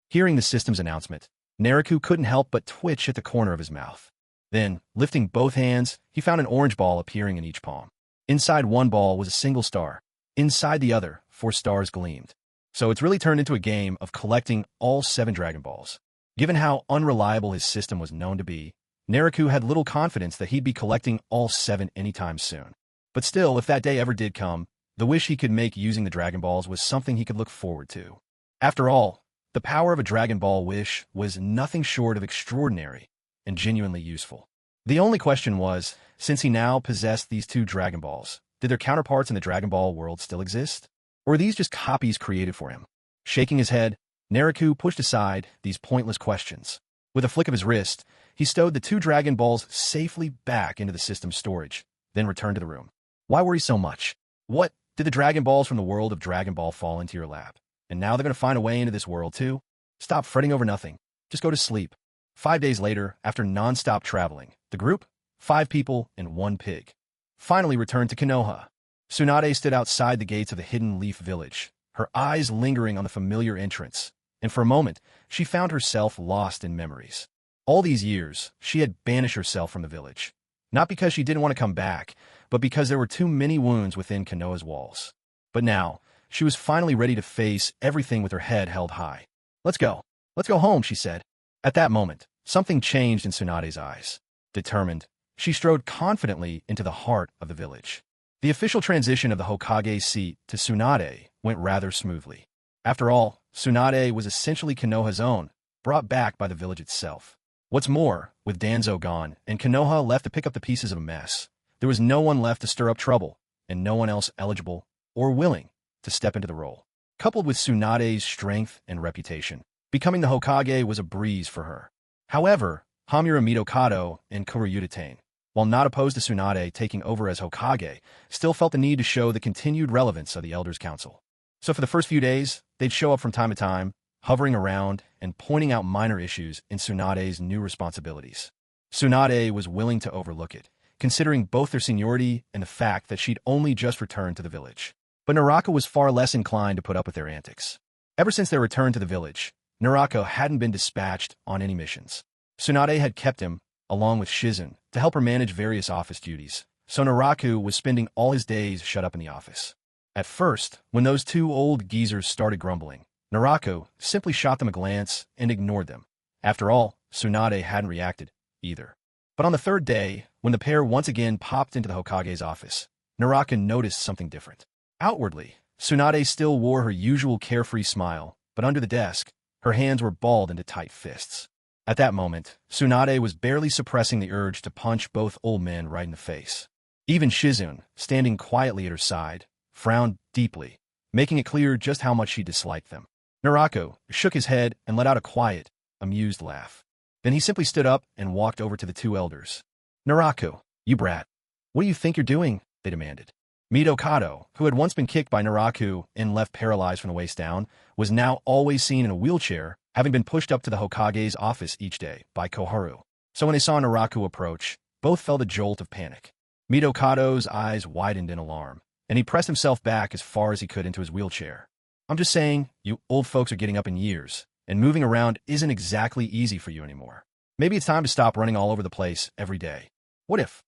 Hearing the system's announcement, Naruto couldn't help but twitch at the corner of his mouth. Then, lifting both hands, he found an orange ball appearing in each palm. Inside one ball was a single star. Inside the other, 4 stars gleamed. So it's really turned into a game of collecting all 7 Dragon Balls. Given how unreliable his system was known to be, Naruto had little confidence that he'd be collecting all 7 anytime soon. But still, if that day ever did come, the wish he could make using the Dragon Balls was something he could look forward to. After all, the power of a Dragon Ball wish was nothing short of extraordinary and genuinely useful. The only question was, since he now possessed these 2 Dragon Balls, did their counterparts in the Dragon Ball world still exist? Or were these just copies created for him? Shaking his head, Naruto pushed aside these pointless questions. With a flick of his wrist, he stowed the 2 Dragon Balls safely back into the system's storage, then returned to the room. Why worry so much? What? Did the Dragon Balls from the world of Dragon Ball fall into your lap? And now they're going to find a way into this world too? Stop fretting over nothing. Just go to sleep. 5 days later, after non-stop traveling, the group, 5 people and 1 pig, finally returned to Konoha. Tsunade stood outside the gates of the Hidden Leaf Village, her eyes lingering on the familiar entrance, and for a moment, she found herself lost in memories. All these years, she had banished herself from the village. Not because she didn't want to come back, but because there were too many wounds within Konoha's walls. But now, she was finally ready to face everything with her head held high. Let's go. Let's go home, she said. At that moment, something changed in Tsunade's eyes. Determined, she strode confidently into the heart of the village. The official transition of the Hokage seat to Tsunade went rather smoothly. After all, Tsunade was essentially Konoha's own, brought back by the village itself. What's more, with Danzo gone and Konoha left to pick up the pieces of a mess, there was no one left to stir up trouble, and no one else eligible or willing to step into the role. Coupled with Tsunade's strength and reputation, becoming the Hokage was a breeze for her. However, Hamura Midokado and Kuruyudatane, while not opposed to Tsunade taking over as Hokage, still felt the need to show the continued relevance of the Elders' Council. So for the first few days, they'd show up from time to time, hovering around and pointing out minor issues in Tsunade's new responsibilities. Tsunade was willing to overlook it, considering both their seniority and the fact that she'd only just returned to the village. But Naraka was far less inclined to put up with their antics. Ever since their return to the village, Naraka hadn't been dispatched on any missions. Tsunade had kept him, along with Shizen, to help her manage various office duties, so Naraku was spending all his days shut up in the office. At first, when those two old geezers started grumbling, Naraku simply shot them a glance and ignored them. After all, Tsunade hadn't reacted, either. But on the third day, when the pair once again popped into the Hokage's office, Naraku noticed something different. Outwardly, Tsunade still wore her usual carefree smile, but under the desk, her hands were balled into tight fists. At that moment, Tsunade was barely suppressing the urge to punch both old men right in the face. Even Shizun, standing quietly at her side, frowned deeply, making it clear just how much she disliked them. Naraku shook his head and let out a quiet, amused laugh. Then he simply stood up and walked over to the two elders. Naraku, you brat. What do you think you're doing? They demanded. Midokado, who had once been kicked by Naraku and left paralyzed from the waist down, was now always seen in a wheelchair, having been pushed up to the Hokage's office each day by Koharu. So when they saw Naraku approach, both felt a jolt of panic. Midokado's eyes widened in alarm, and he pressed himself back as far as he could into his wheelchair. I'm just saying, you old folks are getting up in years, and moving around isn't exactly easy for you anymore. Maybe it's time to stop running all over the place every day. What if?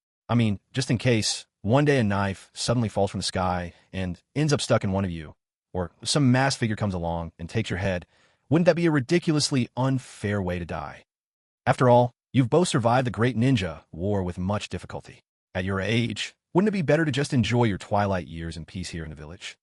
Just in case, one day a knife suddenly falls from the sky and ends up stuck in one of you, or some masked figure comes along and takes your head. Wouldn't that be a ridiculously unfair way to die? After all, you've both survived the great ninja war with much difficulty. At your age, wouldn't it be better to just enjoy your twilight years in peace here in the village?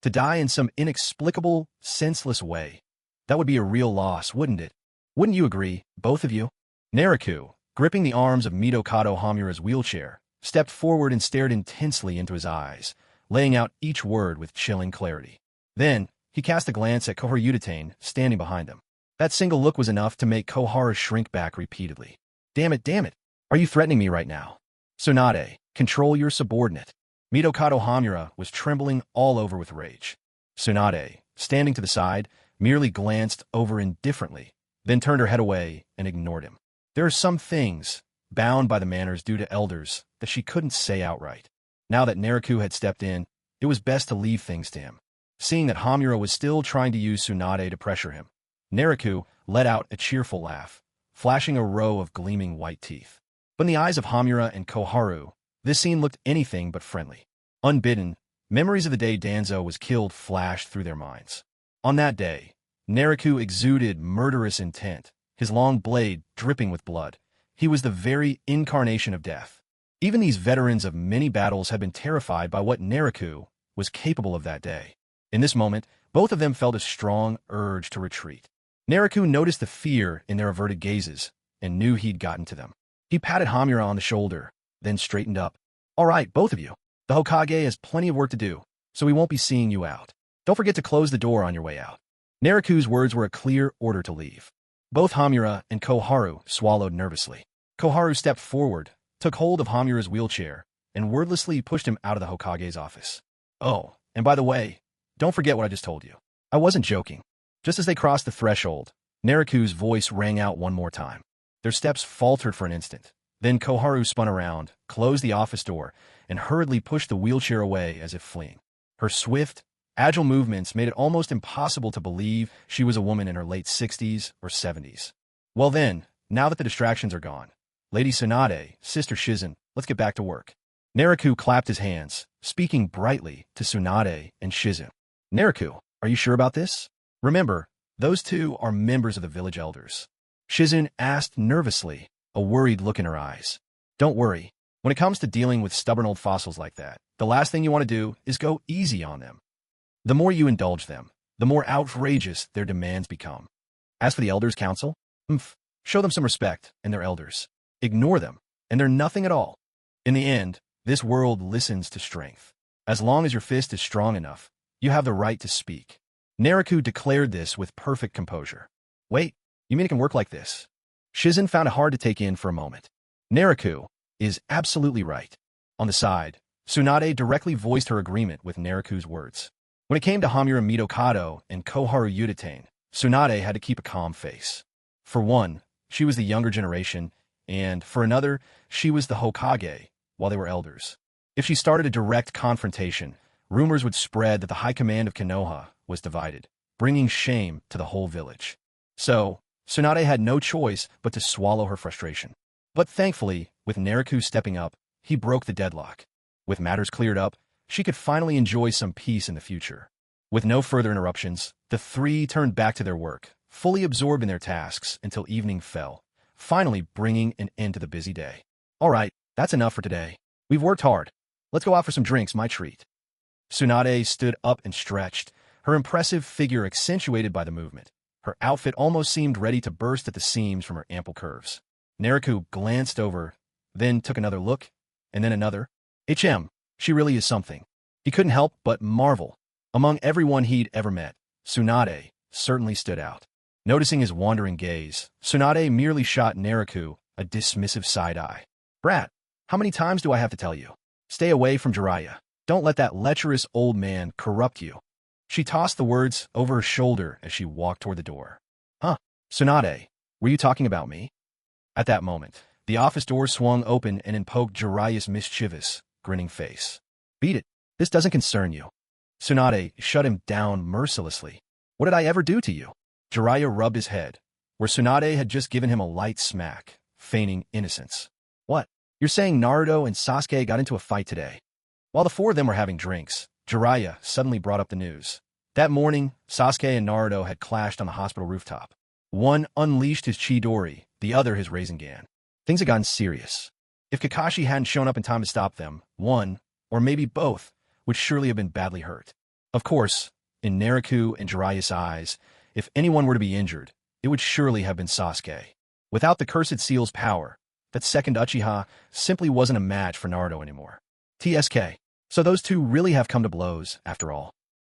To die in some inexplicable, senseless way. That would be a real loss, wouldn't it? Wouldn't you agree, both of you? Naraku, gripping the arms of Midokado Hamura's wheelchair, stepped forward and stared intensely into his eyes, laying out each word with chilling clarity. Then, he cast a glance at Koharu standing behind him. That single look was enough to make Koharu shrink back repeatedly. Damn it. Are you threatening me right now? Tsunade, control your subordinate. Midokado Hamura was trembling all over with rage. Tsunade, standing to the side, merely glanced over indifferently, then turned her head away and ignored him. There are some things, bound by the manners due to elders, that she couldn't say outright. Now that Naraku had stepped in, it was best to leave things to him. Seeing that Hamura was still trying to use Tsunade to pressure him, Naraku let out a cheerful laugh, flashing a row of gleaming white teeth. But in the eyes of Hamura and Koharu, this scene looked anything but friendly. Unbidden, memories of the day Danzo was killed flashed through their minds. On that day, Naraku exuded murderous intent, his long blade dripping with blood. He was the very incarnation of death. Even these veterans of many battles had been terrified by what Naraku was capable of that day. In this moment, both of them felt a strong urge to retreat. Naraku noticed the fear in their averted gazes and knew he'd gotten to them. He patted Hamura on the shoulder, then straightened up. All right, both of you. The Hokage has plenty of work to do, so we won't be seeing you out. Don't forget to close the door on your way out. Naraku's words were a clear order to leave. Both Hamura and Koharu swallowed nervously. Koharu stepped forward, took hold of Hamura's wheelchair, and wordlessly pushed him out of the Hokage's office. Oh, and by the way, don't forget what I just told you. I wasn't joking. Just as they crossed the threshold, Naraku's voice rang out one more time. Their steps faltered for an instant. Then Koharu spun around, closed the office door, and hurriedly pushed the wheelchair away as if fleeing. Her swift, agile movements made it almost impossible to believe she was a woman in her late 60s or 70s. Well then, now that the distractions are gone, Lady Tsunade, Sister Shizen, let's get back to work. Naraku clapped his hands, speaking brightly to Tsunade and Shizen. Naruto, are you sure about this? Remember, those two are members of the village elders. Shizen asked nervously, a worried look in her eyes. Don't worry. When it comes to dealing with stubborn old fossils like that, the last thing you want to do is go easy on them. The more you indulge them, the more outrageous their demands become. As for the Elders' Council, show them some respect and their elders. Ignore them, and they're nothing at all. In the end, this world listens to strength. As long as your fist is strong enough, you have the right to speak. Naruto declared this with perfect composure. Wait, you mean it can work like this? Shizen found it hard to take in for a moment. Naruto is absolutely right. On the side, Tsunade directly voiced her agreement with Naruto's words. When it came to Hamura Midokado and Koharu Udatane, Tsunade had to keep a calm face. For one, she was the younger generation, and for another, she was the Hokage, while they were elders. If she started a direct confrontation, rumors would spread that the high command of Konoha was divided, bringing shame to the whole village. So, Tsunade had no choice but to swallow her frustration. But thankfully, with Naruto stepping up, he broke the deadlock. With matters cleared up, she could finally enjoy some peace in the future. With no further interruptions, the three turned back to their work, fully absorbed in their tasks until evening fell, finally bringing an end to the busy day. All right, that's enough for today. We've worked hard. Let's go out for some drinks, my treat. Tsunade stood up and stretched, her impressive figure accentuated by the movement. Her outfit almost seemed ready to burst at the seams from her ample curves. Naruto glanced over, then took another look, and then another. She really is something. He couldn't help but marvel. Among everyone he'd ever met, Tsunade certainly stood out. Noticing his wandering gaze, Tsunade merely shot Naruto a dismissive side-eye. Brat, how many times do I have to tell you? Stay away from Jiraiya. Don't let that lecherous old man corrupt you. She tossed the words over her shoulder as she walked toward the door. Tsunade, were you talking about me? At that moment, the office door swung open and in poked Jiraiya's mischievous, grinning face. Beat it. This doesn't concern you. Tsunade shut him down mercilessly. What did I ever do to you? Jiraiya rubbed his head, where Tsunade had just given him a light smack, feigning innocence. What? You're saying Naruto and Sasuke got into a fight today? While the four of them were having drinks, Jiraiya suddenly brought up the news. That morning, Sasuke and Naruto had clashed on the hospital rooftop. One unleashed his Chidori, the other his Rasengan. Things had gotten serious. If Kakashi hadn't shown up in time to stop them, one, or maybe both, would surely have been badly hurt. Of course, in Naruto and Jiraiya's eyes, if anyone were to be injured, it would surely have been Sasuke. Without the Cursed Seal's power, that second Uchiha simply wasn't a match for Naruto anymore. TSK. So those two really have come to blows, after all.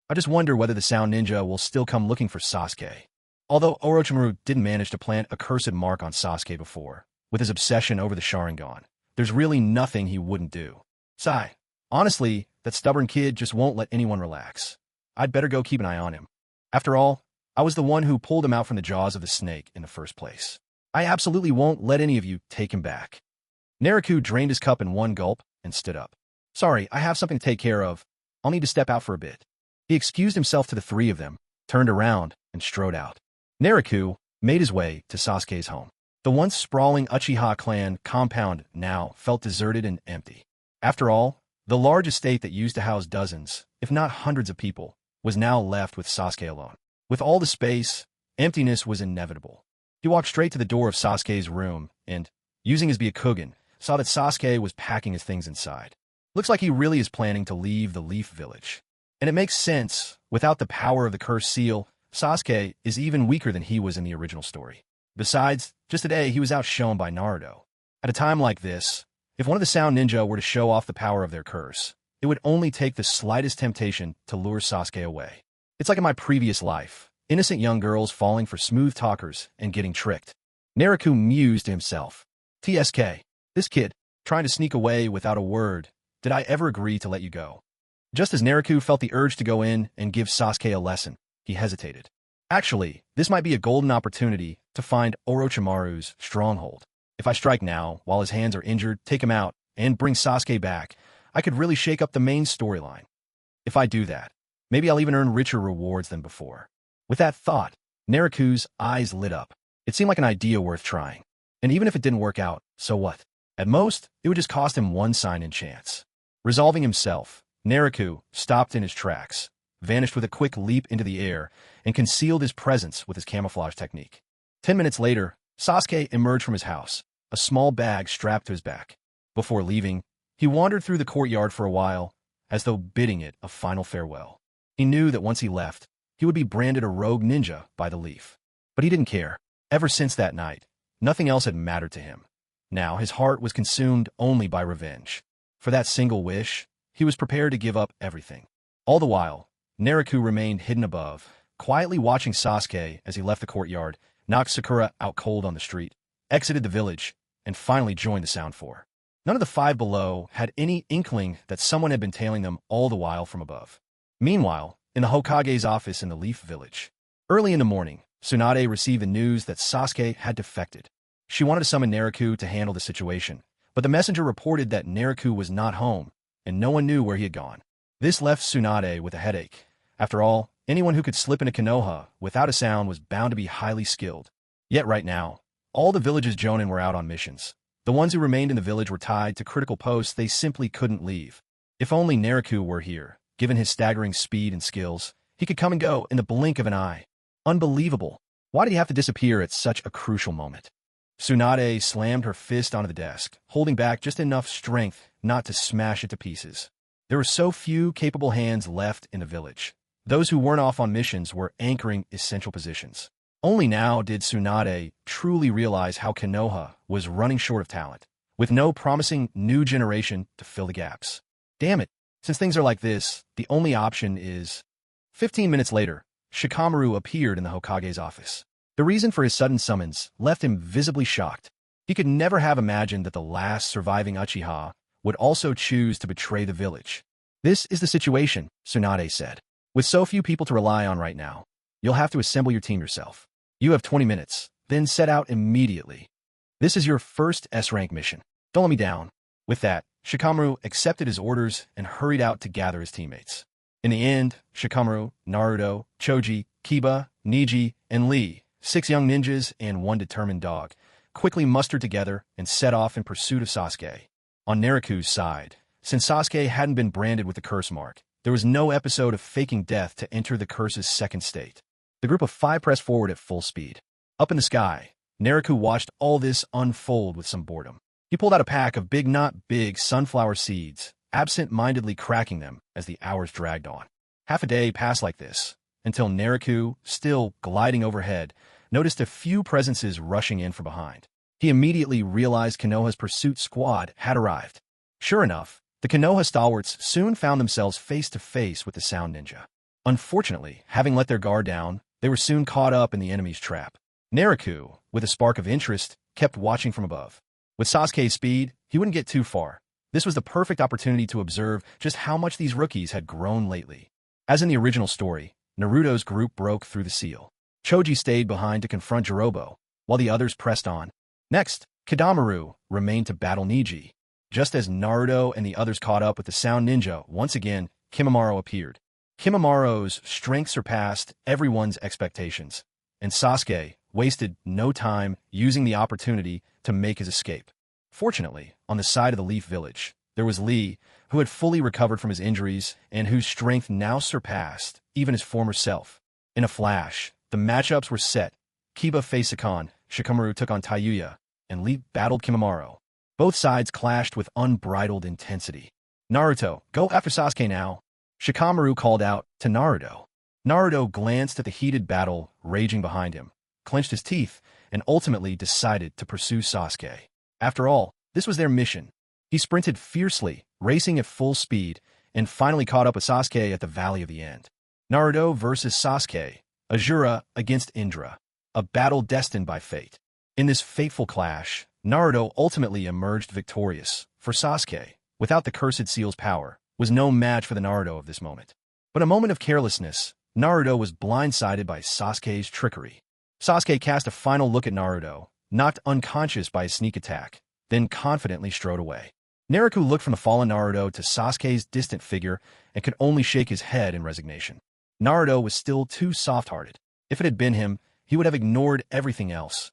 I just wonder whether the Sound Ninja will still come looking for Sasuke. Although Orochimaru didn't manage to plant a cursed mark on Sasuke before, with his obsession over the Sharingan, there's really nothing he wouldn't do. Sigh. Honestly, that stubborn kid just won't let anyone relax. I'd better go keep an eye on him. After all, I was the one who pulled him out from the jaws of the snake in the first place. I absolutely won't let any of you take him back. Naruto drained his cup in one gulp and stood up. Sorry, I have something to take care of. I'll need to step out for a bit. He excused himself to the three of them, turned around, and strode out. Naruto made his way to Sasuke's home. The once sprawling Uchiha clan compound now felt deserted and empty. After all, the large estate that used to house dozens, if not hundreds of people, was now left with Sasuke alone. With all the space, emptiness was inevitable. He walked straight to the door of Sasuke's room and, using his Byakugan, saw that Sasuke was packing his things inside. Looks like he really is planning to leave the Leaf Village. And it makes sense. Without the power of the Cursed Seal, Sasuke is even weaker than he was in the original story. Besides, just today he was outshone by Naruto. At a time like this, if one of the Sound Ninja were to show off the power of their curse, it would only take the slightest temptation to lure Sasuke away. It's like in my previous life, innocent young girls falling for smooth talkers and getting tricked. Naruto mused to himself. TSK, this kid, trying to sneak away without a word. Did I ever agree to let you go? Just as Naruto felt the urge to go in and give Sasuke a lesson, he hesitated. Actually, this might be a golden opportunity to find Orochimaru's stronghold. If I strike now, while his hands are injured, take him out, and bring Sasuke back, I could really shake up the main storyline. If I do that, maybe I'll even earn richer rewards than before. With that thought, Naruto's eyes lit up. It seemed like an idea worth trying. And even if it didn't work out, so what? At most, it would just cost him one sign-in chance. Resolving himself, Naruto stopped in his tracks, vanished with a quick leap into the air, and concealed his presence with his camouflage technique. 10 minutes later, Sasuke emerged from his house, a small bag strapped to his back. Before leaving, he wandered through the courtyard for a while, as though bidding it a final farewell. He knew that once he left, he would be branded a rogue ninja by the Leaf. But he didn't care. Ever since that night, nothing else had mattered to him. Now his heart was consumed only by revenge. For that single wish, he was prepared to give up everything. All the while, Naruto remained hidden above, quietly watching Sasuke as he left the courtyard, knocked Sakura out cold on the street, exited the village, and finally joined the Sound Four. None of the five below had any inkling that someone had been tailing them all the while from above. Meanwhile, in the Hokage's office in the Leaf Village, early in the morning, Tsunade received the news that Sasuke had defected. She wanted to summon Naruto to handle the situation, but the messenger reported that Naruto was not home, and no one knew where he had gone. This left Tsunade with a headache. After all, anyone who could slip into Konoha without a sound was bound to be highly skilled. Yet right now, all the village's jonin were out on missions. The ones who remained in the village were tied to critical posts they simply couldn't leave. If only Naruto were here. Given his staggering speed and skills, he could come and go in the blink of an eye. Unbelievable. Why did he have to disappear at such a crucial moment? Tsunade slammed her fist onto the desk, holding back just enough strength not to smash it to pieces. There were so few capable hands left in the village. Those who weren't off on missions were anchoring essential positions. Only now did Tsunade truly realize how Konoha was running short of talent, with no promising new generation to fill the gaps. Damn it, since things are like this, the only option is... 15 minutes later, Shikamaru appeared in the Hokage's office. The reason for his sudden summons left him visibly shocked. He could never have imagined that the last surviving Uchiha would also choose to betray the village. This is the situation, Tsunade said. With so few people to rely on right now, you'll have to assemble your team yourself. You have 20 minutes, then set out immediately. This is your first S-rank mission. Don't let me down. With that, Shikamaru accepted his orders and hurried out to gather his teammates. In the end, Shikamaru, Naruto, Choji, Kiba, Neji, and Lee, 6 young ninjas and 1 determined dog, quickly mustered together and set off in pursuit of Sasuke. On Naruto's side, since Sasuke hadn't been branded with the curse mark, there was no episode of faking death to enter the curse's second state. The group of 5 pressed forward at full speed. Up in the sky, Naruto watched all this unfold with some boredom. He pulled out a pack of big not big sunflower seeds, absent-mindedly cracking them as the hours dragged on. Half a day passed like this, until Naruto, still gliding overhead, noticed a few presences rushing in from behind. He immediately realized Konoha's pursuit squad had arrived. Sure enough, the Konoha stalwarts soon found themselves face-to-face with the Sound Ninja. Unfortunately, having let their guard down, they were soon caught up in the enemy's trap. Naruto, with a spark of interest, kept watching from above. With Sasuke's speed, he wouldn't get too far. This was the perfect opportunity to observe just how much these rookies had grown lately. As in the original story, Naruto's group broke through the seal. Choji stayed behind to confront Jirobo, while the others pressed on. Next, Kidamaru remained to battle Neji. Just as Naruto and the others caught up with the Sound Ninja, once again, Kimimaro appeared. Kimamaro's strength surpassed everyone's expectations, and Sasuke wasted no time using the opportunity to make his escape. Fortunately, on the side of the Leaf Village, there was Lee, who had fully recovered from his injuries and whose strength now surpassed even his former self. In a flash, the matchups were set. Kiba faced Sakan, Shikamaru took on Taiyuya, and Lee battled Kimimaro. Both sides clashed with unbridled intensity. Naruto, go after Sasuke now, Shikamaru called out to Naruto. Naruto glanced at the heated battle raging behind him, clenched his teeth, and ultimately decided to pursue Sasuke. After all, this was their mission. He sprinted fiercely, racing at full speed, and finally caught up with Sasuke at the Valley of the End. Naruto versus Sasuke, Azura against Indra, a battle destined by fate. In this fateful clash, Naruto ultimately emerged victorious, for Sasuke, without the Cursed Seal's power, was no match for the Naruto of this moment. But a moment of carelessness, Naruto was blindsided by Sasuke's trickery. Sasuke cast a final look at Naruto, knocked unconscious by his sneak attack, then confidently strode away. Naruto looked from the fallen Naruto to Sasuke's distant figure and could only shake his head in resignation. Naruto was still too soft-hearted. If it had been him, he would have ignored everything else,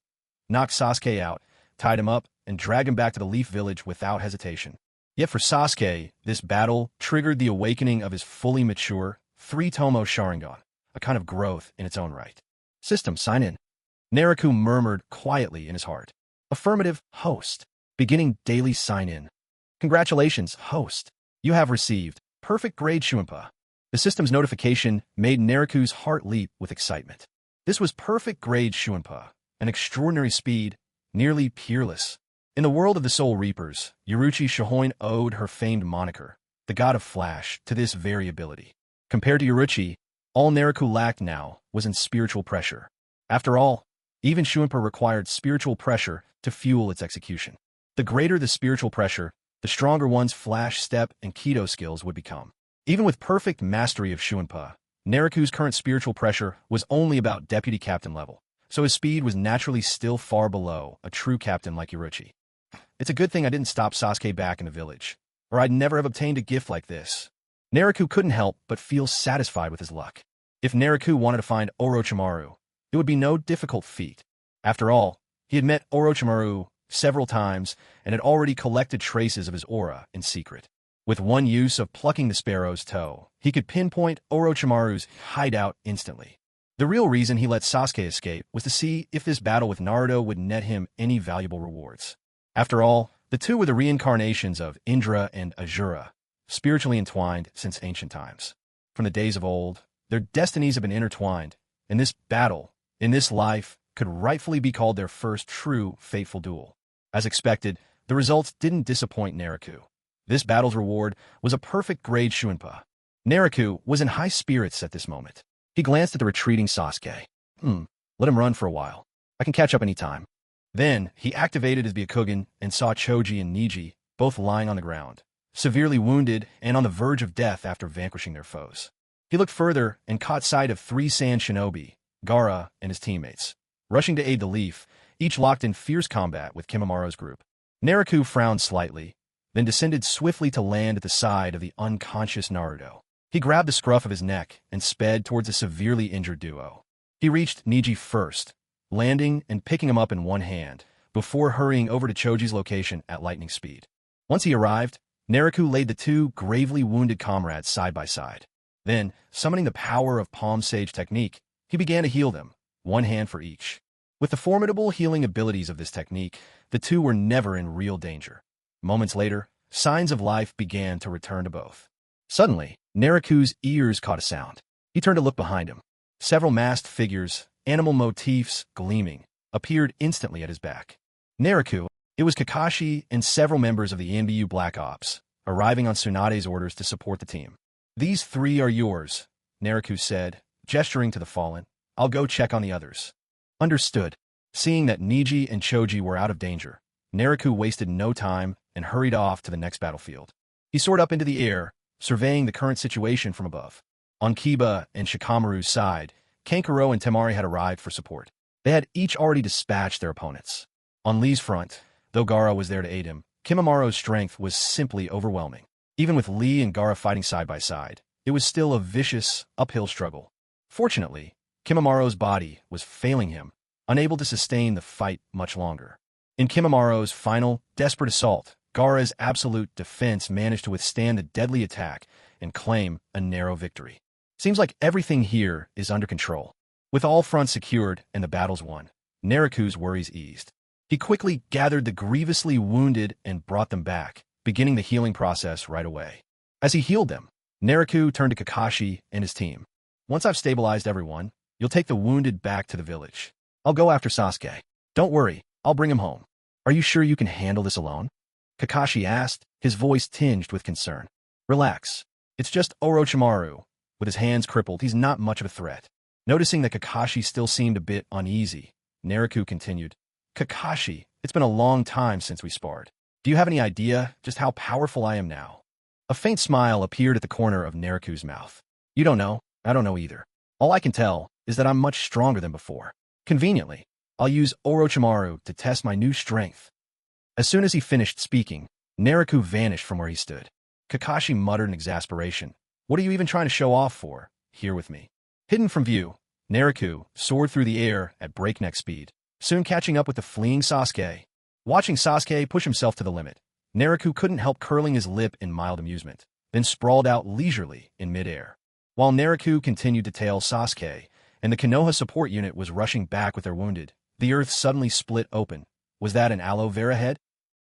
knocked Sasuke out, tied him up, and dragged him back to the Leaf Village without hesitation. Yet for Sasuke, this battle triggered the awakening of his fully mature, three-tomo Sharingan, a kind of growth in its own right. System, sign in. Naruto murmured quietly in his heart. Affirmative, host. Beginning daily sign-in. Congratulations, host. You have received perfect grade Shuinpa. The system's notification made Naruto's heart leap with excitement. This was perfect grade Shuinpa, an extraordinary speed, nearly peerless. In the world of the Soul Reapers, Uruchi Shohoin owed her famed moniker, the God of Flash, to this very ability. Compared to Uruchi, all Naruto lacked now was in spiritual pressure. After all, even Shuinpa required spiritual pressure to fuel its execution. The greater the spiritual pressure, the stronger one's flash, step, and Kido skills would become. Even with perfect mastery of Shuinpa, Naruto's current spiritual pressure was only about deputy captain level, so his speed was naturally still far below a true captain like Uruchi. It's a good thing I didn't stop Sasuke back in the village, or I'd never have obtained a gift like this. Naruto couldn't help but feel satisfied with his luck. If Naruto wanted to find Orochimaru, it would be no difficult feat. After all, he had met Orochimaru several times and had already collected traces of his aura in secret. With one use of plucking the sparrow's toe, he could pinpoint Orochimaru's hideout instantly. The real reason he let Sasuke escape was to see if this battle with Naruto would net him any valuable rewards. After all, the two were the reincarnations of Indra and Azura, spiritually entwined since ancient times. From the days of old, their destinies have been intertwined, and this battle, in this life, could rightfully be called their first true fateful duel. As expected, the results didn't disappoint Naruto. This battle's reward was a perfect grade Shuinpa. Naruto was in high spirits at this moment. He glanced at the retreating Sasuke. Let him run for a while. I can catch up any time. Then, he activated his Byakugan and saw Choji and Neji both lying on the ground, severely wounded and on the verge of death after vanquishing their foes. He looked further and caught sight of 3 Sand Shinobi, Gaara, and his teammates. Rushing to aid the Leaf, each locked in fierce combat with Kimimura's group. Naruto frowned slightly, then descended swiftly to land at the side of the unconscious Naruto. He grabbed the scruff of his neck and sped towards the severely injured duo. He reached Neji first, landing and picking him up in one hand, before hurrying over to Choji's location at lightning speed. Once he arrived, Naruto laid the 2 gravely wounded comrades side by side. Then, summoning the power of Palm Sage technique, he began to heal them, 1 hand for each. With the formidable healing abilities of this technique, the 2 were never in real danger. Moments later, signs of life began to return to both. Suddenly, Naruto's ears caught a sound. He turned to look behind him. Several masked figures, animal motifs gleaming, appeared instantly at his back. Naruto, it was Kakashi and several members of the NBU Black Ops, arriving on Tsunade's orders to support the team. These 3 are yours, Naruto said, gesturing to the fallen. I'll go check on the others. Understood. Seeing that Neji and Choji were out of danger, Naruto wasted no time and hurried off to the next battlefield. He soared up into the air, surveying the current situation from above. On Kiba and Shikamaru's side, Kankuro and Temari had arrived for support. They had each already dispatched their opponents. On Lee's front, though Gaara was there to aid him, Kimimura's strength was simply overwhelming. Even with Lee and Gaara fighting side by side, it was still a vicious, uphill struggle. Fortunately, Kimimura's body was failing him, unable to sustain the fight much longer. In Kimimura's final, desperate assault, Gaara's absolute defense managed to withstand the deadly attack and claim a narrow victory. Seems like everything here is under control. With all fronts secured and the battles won, Naruto's worries eased. He quickly gathered the grievously wounded and brought them back, beginning the healing process right away. As he healed them, Naruto turned to Kakashi and his team. Once I've stabilized everyone, you'll take the wounded back to the village. I'll go after Sasuke. Don't worry, I'll bring him home. Are you sure you can handle this alone? Kakashi asked, his voice tinged with concern. Relax. It's just Orochimaru. With his hands crippled, he's not much of a threat. Noticing that Kakashi still seemed a bit uneasy, Naruto continued. Kakashi, it's been a long time since we sparred. Do you have any idea just how powerful I am now? A faint smile appeared at the corner of Naruto's mouth. You don't know, I don't know either. All I can tell is that I'm much stronger than before. Conveniently, I'll use Orochimaru to test my new strength. As soon as he finished speaking, Naruto vanished from where he stood. Kakashi muttered in exasperation. What are you even trying to show off for? Here with me. Hidden from view, Naruto soared through the air at breakneck speed, soon catching up with the fleeing Sasuke. Watching Sasuke push himself to the limit, Naruto couldn't help curling his lip in mild amusement, then sprawled out leisurely in midair. While Naruto continued to tail Sasuke, and the Konoha support unit was rushing back with their wounded, the earth suddenly split open. Was that an aloe vera head?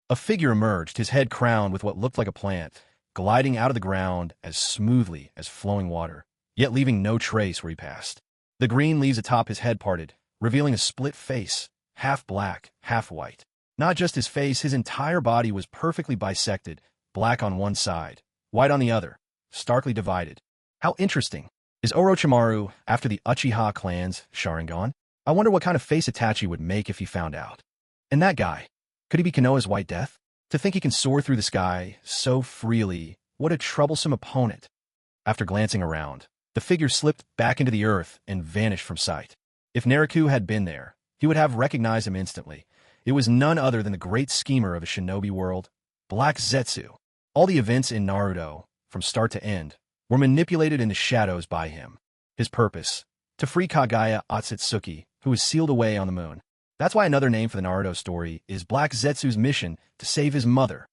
A figure emerged, his head crowned with what looked like a plant, gliding out of the ground as smoothly as flowing water, yet leaving no trace where he passed. The green leaves atop his head parted, revealing a split face, half black, half white. Not just his face, his entire body was perfectly bisected, black on one side, white on the other, starkly divided. How interesting. Is Orochimaru after the Uchiha clan's Sharingan? I wonder what kind of face Itachi would make if he found out. And that guy, could he be Konoha's White Death? To think he can soar through the sky so freely, what a troublesome opponent. After glancing around, the figure slipped back into the earth and vanished from sight. If Naruto had been there, he would have recognized him instantly. It was none other than the great schemer of a shinobi world, Black Zetsu. All the events in Naruto, from start to end, were manipulated in the shadows by him. His purpose, to free Kaguya Otsutsuki, who was sealed away on the moon. That's why another name for the Naruto story is Black Zetsu's mission to save his mother.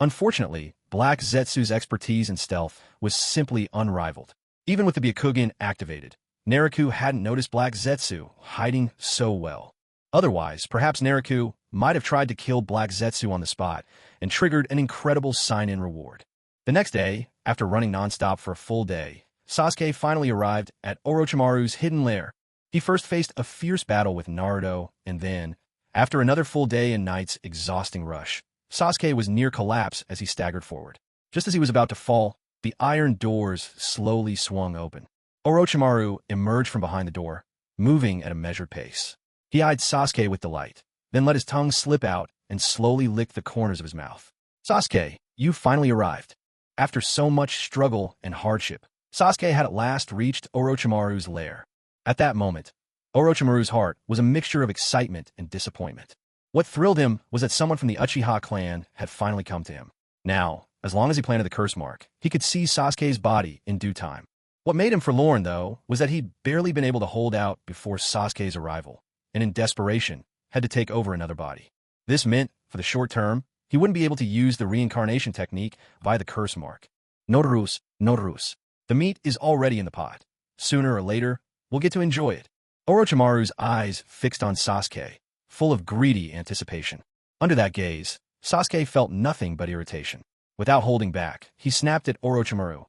Unfortunately, Black Zetsu's expertise in stealth was simply unrivaled. Even with the Byakugan activated, Naruto hadn't noticed Black Zetsu hiding so well. Otherwise, perhaps Naruto might have tried to kill Black Zetsu on the spot and triggered an incredible sign-in reward. The next day, after running nonstop for a full day, Sasuke finally arrived at Orochimaru's hidden lair. He first faced a fierce battle with Naruto, and then, after another full day and night's exhausting rush, Sasuke was near collapse as he staggered forward. Just as he was about to fall, the iron doors slowly swung open. Orochimaru emerged from behind the door, moving at a measured pace. He eyed Sasuke with delight, then let his tongue slip out and slowly licked the corners of his mouth. Sasuke, you finally arrived. After so much struggle and hardship, Sasuke had at last reached Orochimaru's lair. At that moment, Orochimaru's heart was a mixture of excitement and disappointment. What thrilled him was that someone from the Uchiha clan had finally come to him. Now, as long as he planted the curse mark, he could see Sasuke's body in due time. What made him forlorn, though, was that he'd barely been able to hold out before Sasuke's arrival, and in desperation, had to take over another body. This meant, for the short term, he wouldn't be able to use the reincarnation technique by the curse mark. No ruse, no ruse. The meat is already in the pot. Sooner or later, we'll get to enjoy it. Orochimaru's eyes fixed on Sasuke, full of greedy anticipation. Under that gaze, Sasuke felt nothing but irritation. Without holding back, he snapped at Orochimaru.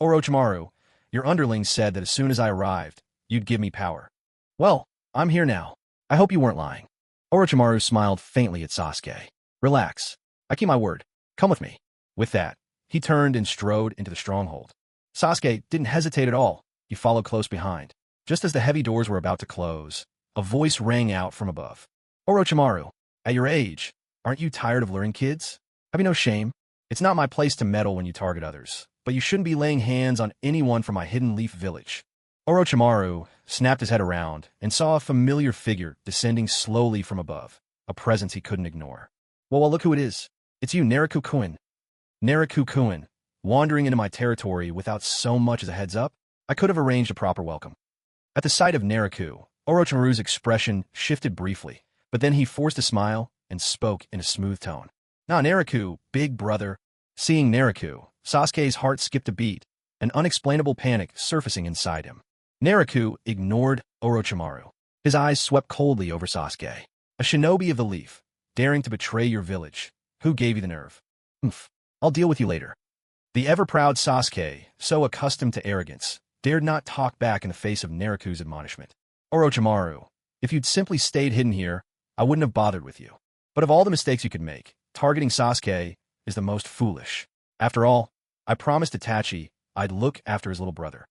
Orochimaru, your underlings said that as soon as I arrived, you'd give me power. Well, I'm here now. I hope you weren't lying. Orochimaru smiled faintly at Sasuke. Relax. I keep my word. Come with me. With that, he turned and strode into the stronghold. Sasuke didn't hesitate at all. He followed close behind. Just as the heavy doors were about to close, a voice rang out from above. Orochimaru, at your age, aren't you tired of luring kids? Have you no shame? It's not my place to meddle when you target others, but you shouldn't be laying hands on anyone from my Hidden Leaf village. Orochimaru snapped his head around and saw a familiar figure descending slowly from above, a presence he couldn't ignore. Well, look who it is. It's you, Naruto-kun. Naruto-kun, wandering into my territory without so much as a heads up? I could have arranged a proper welcome. At the sight of Naruto, Orochimaru's expression shifted briefly, but then he forced a smile and spoke in a smooth tone. Nah, Naruto, big brother. Seeing Naruto, Sasuke's heart skipped a beat, an unexplainable panic surfacing inside him. Naruto ignored Orochimaru. His eyes swept coldly over Sasuke. A shinobi of the leaf, daring to betray your village. Who gave you the nerve? I'll deal with you later. The ever-proud Sasuke, so accustomed to arrogance, dared not talk back in the face of Naruto's admonishment. Orochimaru, if you'd simply stayed hidden here, I wouldn't have bothered with you. But of all the mistakes you could make, targeting Sasuke is the most foolish. After all, I promised Itachi I'd look after his little brother.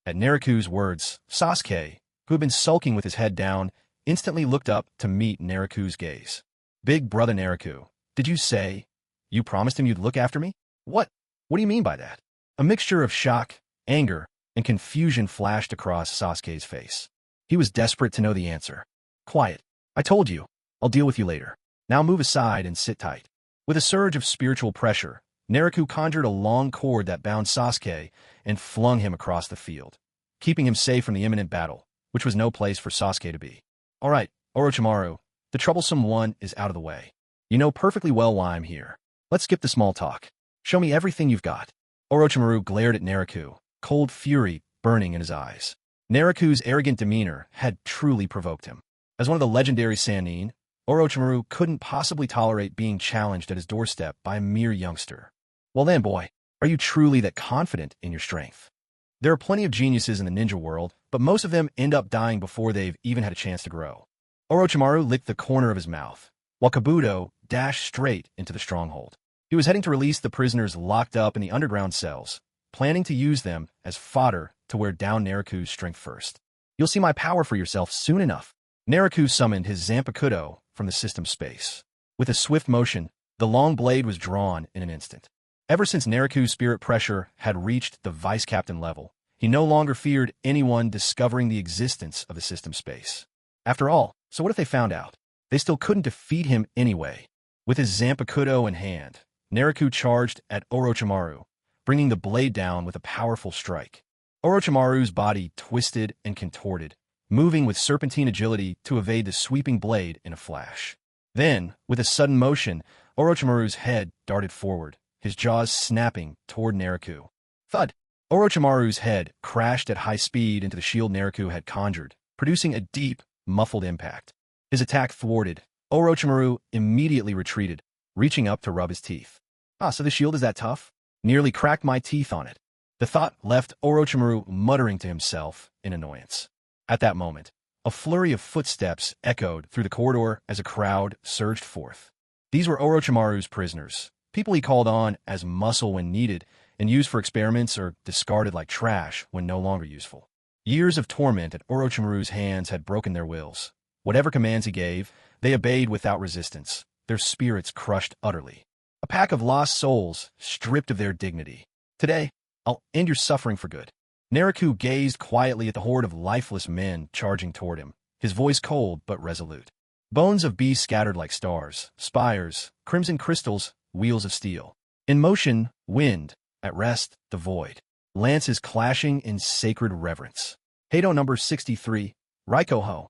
At Naruto's words, Sasuke, who had been sulking with his head down, instantly looked up to meet Naruto's gaze. Big brother Naruto, did you say you promised him you'd look after me? What? What do you mean by that? A mixture of shock, anger, and confusion flashed across Sasuke's face. He was desperate to know the answer. Quiet. I told you. I'll deal with you later. Now move aside and sit tight. With a surge of spiritual pressure, Naruto conjured a long cord that bound Sasuke and flung him across the field, keeping him safe from the imminent battle, which was no place for Sasuke to be. All right, Orochimaru, the troublesome one is out of the way. You know perfectly well why I'm here. Let's skip the small talk. Show me everything you've got. Orochimaru glared at Naruto, cold fury burning in his eyes. Naruto's arrogant demeanor had truly provoked him. As one of the legendary Sannin, Orochimaru couldn't possibly tolerate being challenged at his doorstep by a mere youngster. Well then, boy, are you truly that confident in your strength? There are plenty of geniuses in the ninja world, but most of them end up dying before they've even had a chance to grow. Orochimaru licked the corner of his mouth, while Kabuto dashed straight into the stronghold. He was heading to release the prisoners locked up in the underground cells, planning to use them as fodder to wear down Naruto's strength first. You'll see my power for yourself soon enough. Naruto summoned his Zampakudo from the system space. With a swift motion, the long blade was drawn in an instant. Ever since Naruto's spirit pressure had reached the vice captain level, he no longer feared anyone discovering the existence of the system space. After all, so what if they found out? They still couldn't defeat him anyway. With his Zampakudo in hand, Naruto charged at Orochimaru, bringing the blade down with a powerful strike. Orochimaru's body twisted and contorted, moving with serpentine agility to evade the sweeping blade in a flash. Then, with a sudden motion, Orochimaru's head darted forward, his jaws snapping toward Naruto. Thud! Orochimaru's head crashed at high speed into the shield Naruto had conjured, producing a deep, muffled impact. His attack thwarted, Orochimaru immediately retreated, reaching up to rub his teeth. So the shield is that tough? Nearly cracked my teeth on it. The thought left Orochimaru muttering to himself in annoyance. At that moment, a flurry of footsteps echoed through the corridor as a crowd surged forth. These were Orochimaru's prisoners, people he called on as muscle when needed and used for experiments or discarded like trash when no longer useful. Years of torment at Orochimaru's hands had broken their wills. Whatever commands he gave, they obeyed without resistance, their spirits crushed utterly. A pack of lost souls, stripped of their dignity. Today, I'll end your suffering for good. Naruto gazed quietly at the horde of lifeless men charging toward him, his voice cold but resolute. Bones of beasts scattered like stars, spires, crimson crystals, wheels of steel. In motion, wind, at rest, the void. Lances clashing in sacred reverence. Heido number 63, Raikoho.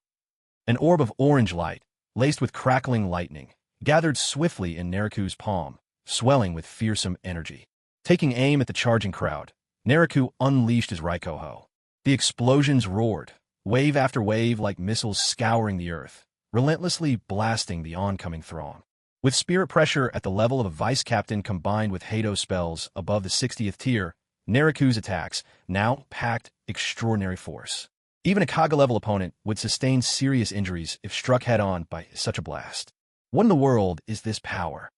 An orb of orange light, laced with crackling lightning, gathered swiftly in Naruto's palm, swelling with fearsome energy. Taking aim at the charging crowd, Naruto unleashed his Raikoho. The explosions roared, wave after wave like missiles scouring the earth, relentlessly blasting the oncoming throng. With spirit pressure at the level of a vice captain combined with Heido spells above the 60th tier, Naruto's attacks now packed extraordinary force. Even a Kage-level opponent would sustain serious injuries if struck head-on by such a blast. What in the world is this power?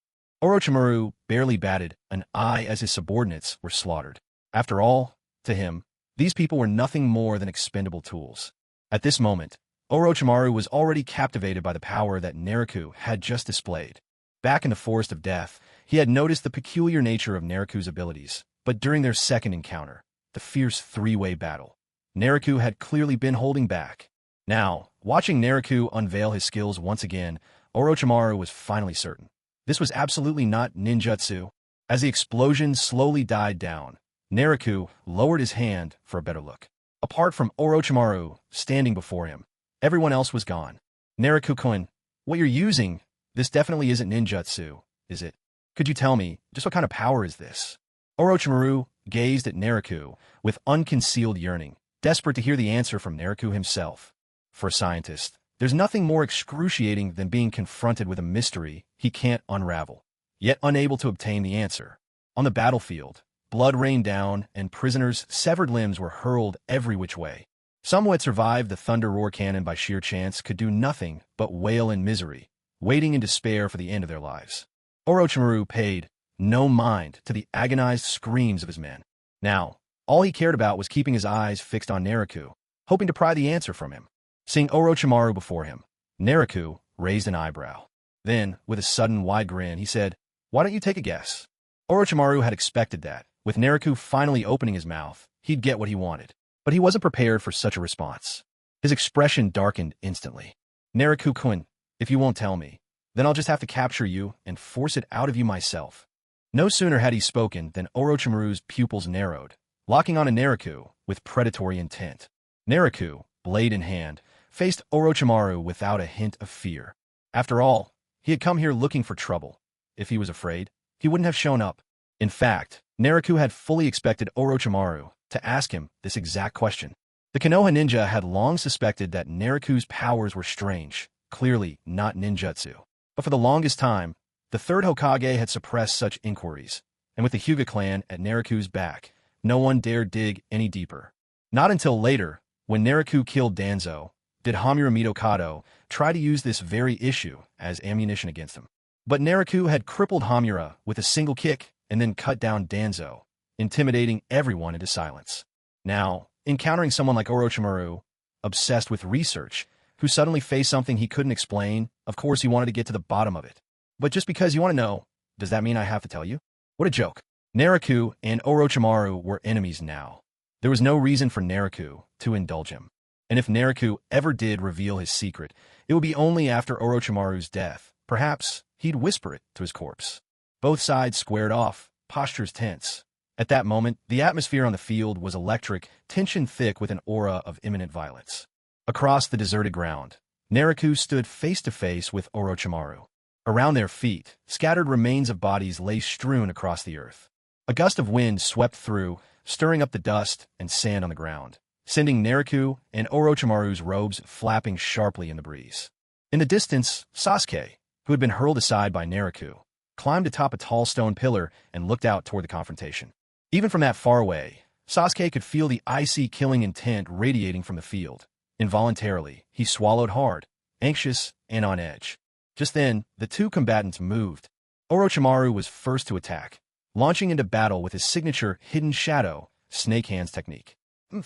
Orochimaru barely batted an eye as his subordinates were slaughtered. After all, to him, these people were nothing more than expendable tools. At this moment, Orochimaru was already captivated by the power that Naruto had just displayed. Back in the Forest of Death, he had noticed the peculiar nature of Naruto's abilities, but during their second encounter, the fierce three-way battle, Naruto had clearly been holding back. Now, watching Naruto unveil his skills once again, Orochimaru was finally certain. This was absolutely not ninjutsu. As the explosion slowly died down, Naruto lowered his hand for a better look. Apart from Orochimaru standing before him, everyone else was gone. Naruto-kun, what you're using, this definitely isn't ninjutsu, is it? Could you tell me, just what kind of power is this? Orochimaru gazed at Naruto with unconcealed yearning, desperate to hear the answer from Naruto himself. For a scientist, there's nothing more excruciating than being confronted with a mystery he can't unravel, yet unable to obtain the answer. On the battlefield, blood rained down and prisoners' severed limbs were hurled every which way. Some who had survived the thunder roar cannon by sheer chance could do nothing but wail in misery, waiting in despair for the end of their lives. Orochimaru paid no mind to the agonized screams of his men. Now, all he cared about was keeping his eyes fixed on Naruto, hoping to pry the answer from him. Seeing Orochimaru before him, Naruto raised an eyebrow. Then, with a sudden wide grin, he said, "Why don't you take a guess?" Orochimaru had expected that, with Naruto finally opening his mouth, he'd get what he wanted. But he wasn't prepared for such a response. His expression darkened instantly. "Naruto-kun, if you won't tell me, then I'll just have to capture you and force it out of you myself." No sooner had he spoken than Orochimaru's pupils narrowed, locking on Naruto with predatory intent. Naruto, blade in hand, faced Orochimaru without a hint of fear. After all, he had come here looking for trouble. If he was afraid, he wouldn't have shown up. In fact, Naruto had fully expected Orochimaru to ask him this exact question. The Konoha ninja had long suspected that Naruto's powers were strange, clearly not ninjutsu. But for the longest time, the third Hokage had suppressed such inquiries, and with the Hyuga clan at Naruto's back, no one dared dig any deeper. Not until later, when Naruto killed Danzo, did Hamura Mitokado try to use this very issue as ammunition against him. But Naruto had crippled Hamura with a single kick and then cut down Danzo, intimidating everyone into silence. Now, encountering someone like Orochimaru, obsessed with research, who suddenly faced something he couldn't explain, of course he wanted to get to the bottom of it. But just because you want to know, does that mean I have to tell you? What a joke. Naruto and Orochimaru were enemies now. There was no reason for Naruto to indulge him. And if Naruto ever did reveal his secret, it would be only after Orochimaru's death. Perhaps he'd whisper it to his corpse. Both sides squared off, postures tense. At that moment, the atmosphere on the field was electric, tension thick with an aura of imminent violence. Across the deserted ground, Naruto stood face to face with Orochimaru. Around their feet, scattered remains of bodies lay strewn across the earth. A gust of wind swept through, stirring up the dust and sand on the ground, sending Naruto and Orochimaru's robes flapping sharply in the breeze. In the distance, Sasuke, who had been hurled aside by Naruto, climbed atop a tall stone pillar and looked out toward the confrontation. Even from that far away, Sasuke could feel the icy killing intent radiating from the field. Involuntarily, he swallowed hard, anxious and on edge. Just then, the two combatants moved. Orochimaru was first to attack, launching into battle with his signature hidden shadow, snake hands technique.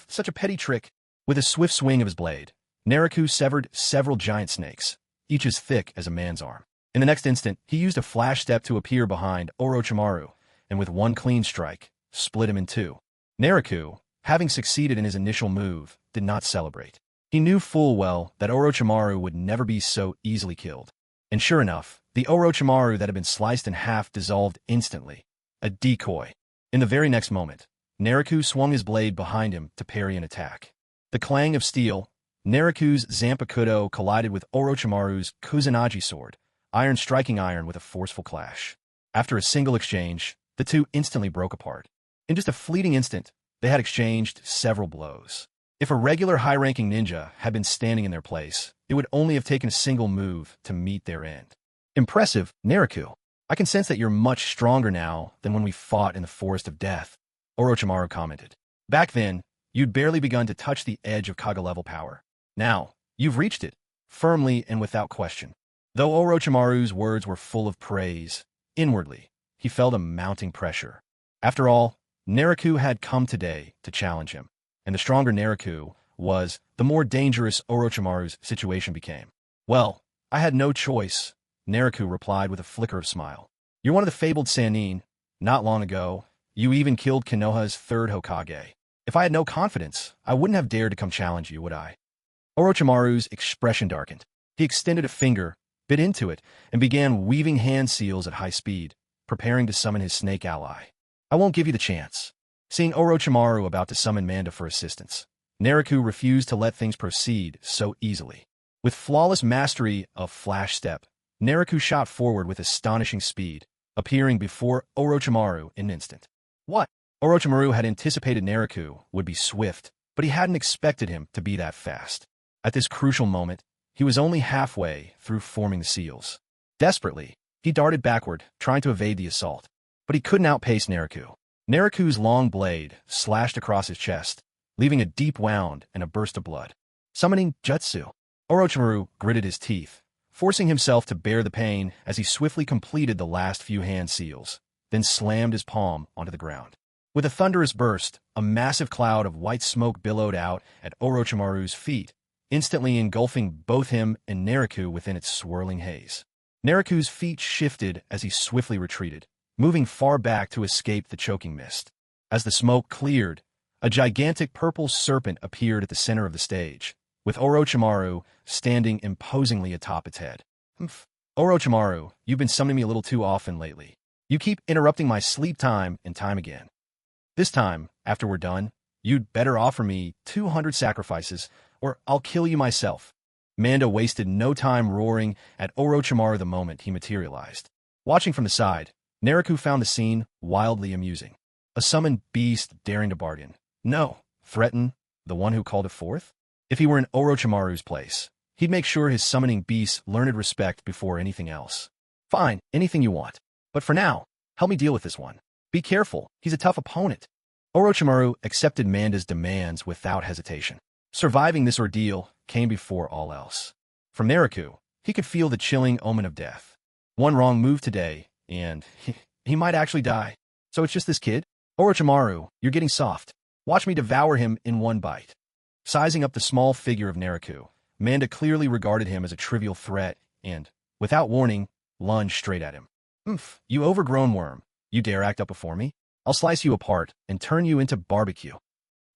Such a petty trick. With a swift swing of his blade, Naruto severed several giant snakes, each as thick as a man's arm. In the next instant, he used a flash step to appear behind Orochimaru, and with one clean strike, split him in two. Naruto, having succeeded in his initial move, did not celebrate. He knew full well that Orochimaru would never be so easily killed. And sure enough, the Orochimaru that had been sliced in half dissolved instantly. A decoy. In the very next moment, Naruto swung his blade behind him to parry an attack. The clang of steel, Naruto's Zampakudo collided with Orochimaru's Kusanagi sword, iron striking iron with a forceful clash. After a single exchange, the two instantly broke apart. In just a fleeting instant, they had exchanged several blows. If a regular high-ranking ninja had been standing in their place, it would only have taken a single move to meet their end. Impressive, Naruto. I can sense that you're much stronger now than when we fought in the Forest of Death, Orochimaru commented. Back then, you'd barely begun to touch the edge of Kage-level power. Now, you've reached it, firmly and without question. Though Orochimaru's words were full of praise, inwardly, he felt a mounting pressure. After all, Naruto had come today to challenge him, and the stronger Naruto was, the more dangerous Orochimaru's situation became. Well, I had no choice, Naruto replied with a flicker of smile. You're one of the fabled Sannin. Not long ago, you even killed Konoha's third Hokage. If I had no confidence, I wouldn't have dared to come challenge you, would I? Orochimaru's expression darkened. He extended a finger, bit into it, and began weaving hand seals at high speed, preparing to summon his snake ally. I won't give you the chance. Seeing Orochimaru about to summon Manda for assistance, Naruto refused to let things proceed so easily. With flawless mastery of flash step, Naruto shot forward with astonishing speed, appearing before Orochimaru in an instant. What? Orochimaru had anticipated Naruto would be swift, but he hadn't expected him to be that fast. At this crucial moment, he was only halfway through forming the seals. Desperately, he darted backward, trying to evade the assault. But he couldn't outpace Naruto. Naruto's long blade slashed across his chest, leaving a deep wound and a burst of blood. Summoning Jutsu. Orochimaru gritted his teeth, forcing himself to bear the pain as he swiftly completed the last few hand seals, then slammed his palm onto the ground. With a thunderous burst, a massive cloud of white smoke billowed out at Orochimaru's feet, instantly engulfing both him and Naruto within its swirling haze. Naruto's feet shifted as he swiftly retreated, moving far back to escape the choking mist. As the smoke cleared, a gigantic purple serpent appeared at the center of the stage, with Orochimaru standing imposingly atop its head. Orochimaru, you've been summoning me a little too often lately. You keep interrupting my sleep time and time again. This time, after we're done, you'd better offer me 200 sacrifices, or I'll kill you myself. Manda wasted no time roaring at Orochimaru the moment he materialized. Watching from the side, Naruto found the scene wildly amusing. A summoned beast daring to bargain. No, threaten the one who called it forth? If he were in Orochimaru's place, he'd make sure his summoning beasts learned respect before anything else. Fine, anything you want. But for now, help me deal with this one. Be careful, he's a tough opponent. Orochimaru accepted Manda's demands without hesitation. Surviving this ordeal came before all else. From Naruto, he could feel the chilling omen of death. One wrong move today, and he might actually die. So it's just this kid? Orochimaru, you're getting soft. Watch me devour him in one bite. Sizing up the small figure of Naruto, Manda clearly regarded him as a trivial threat and, without warning, lunged straight at him. Oomph, you overgrown worm. You dare act up before me? I'll slice you apart and turn you into barbecue.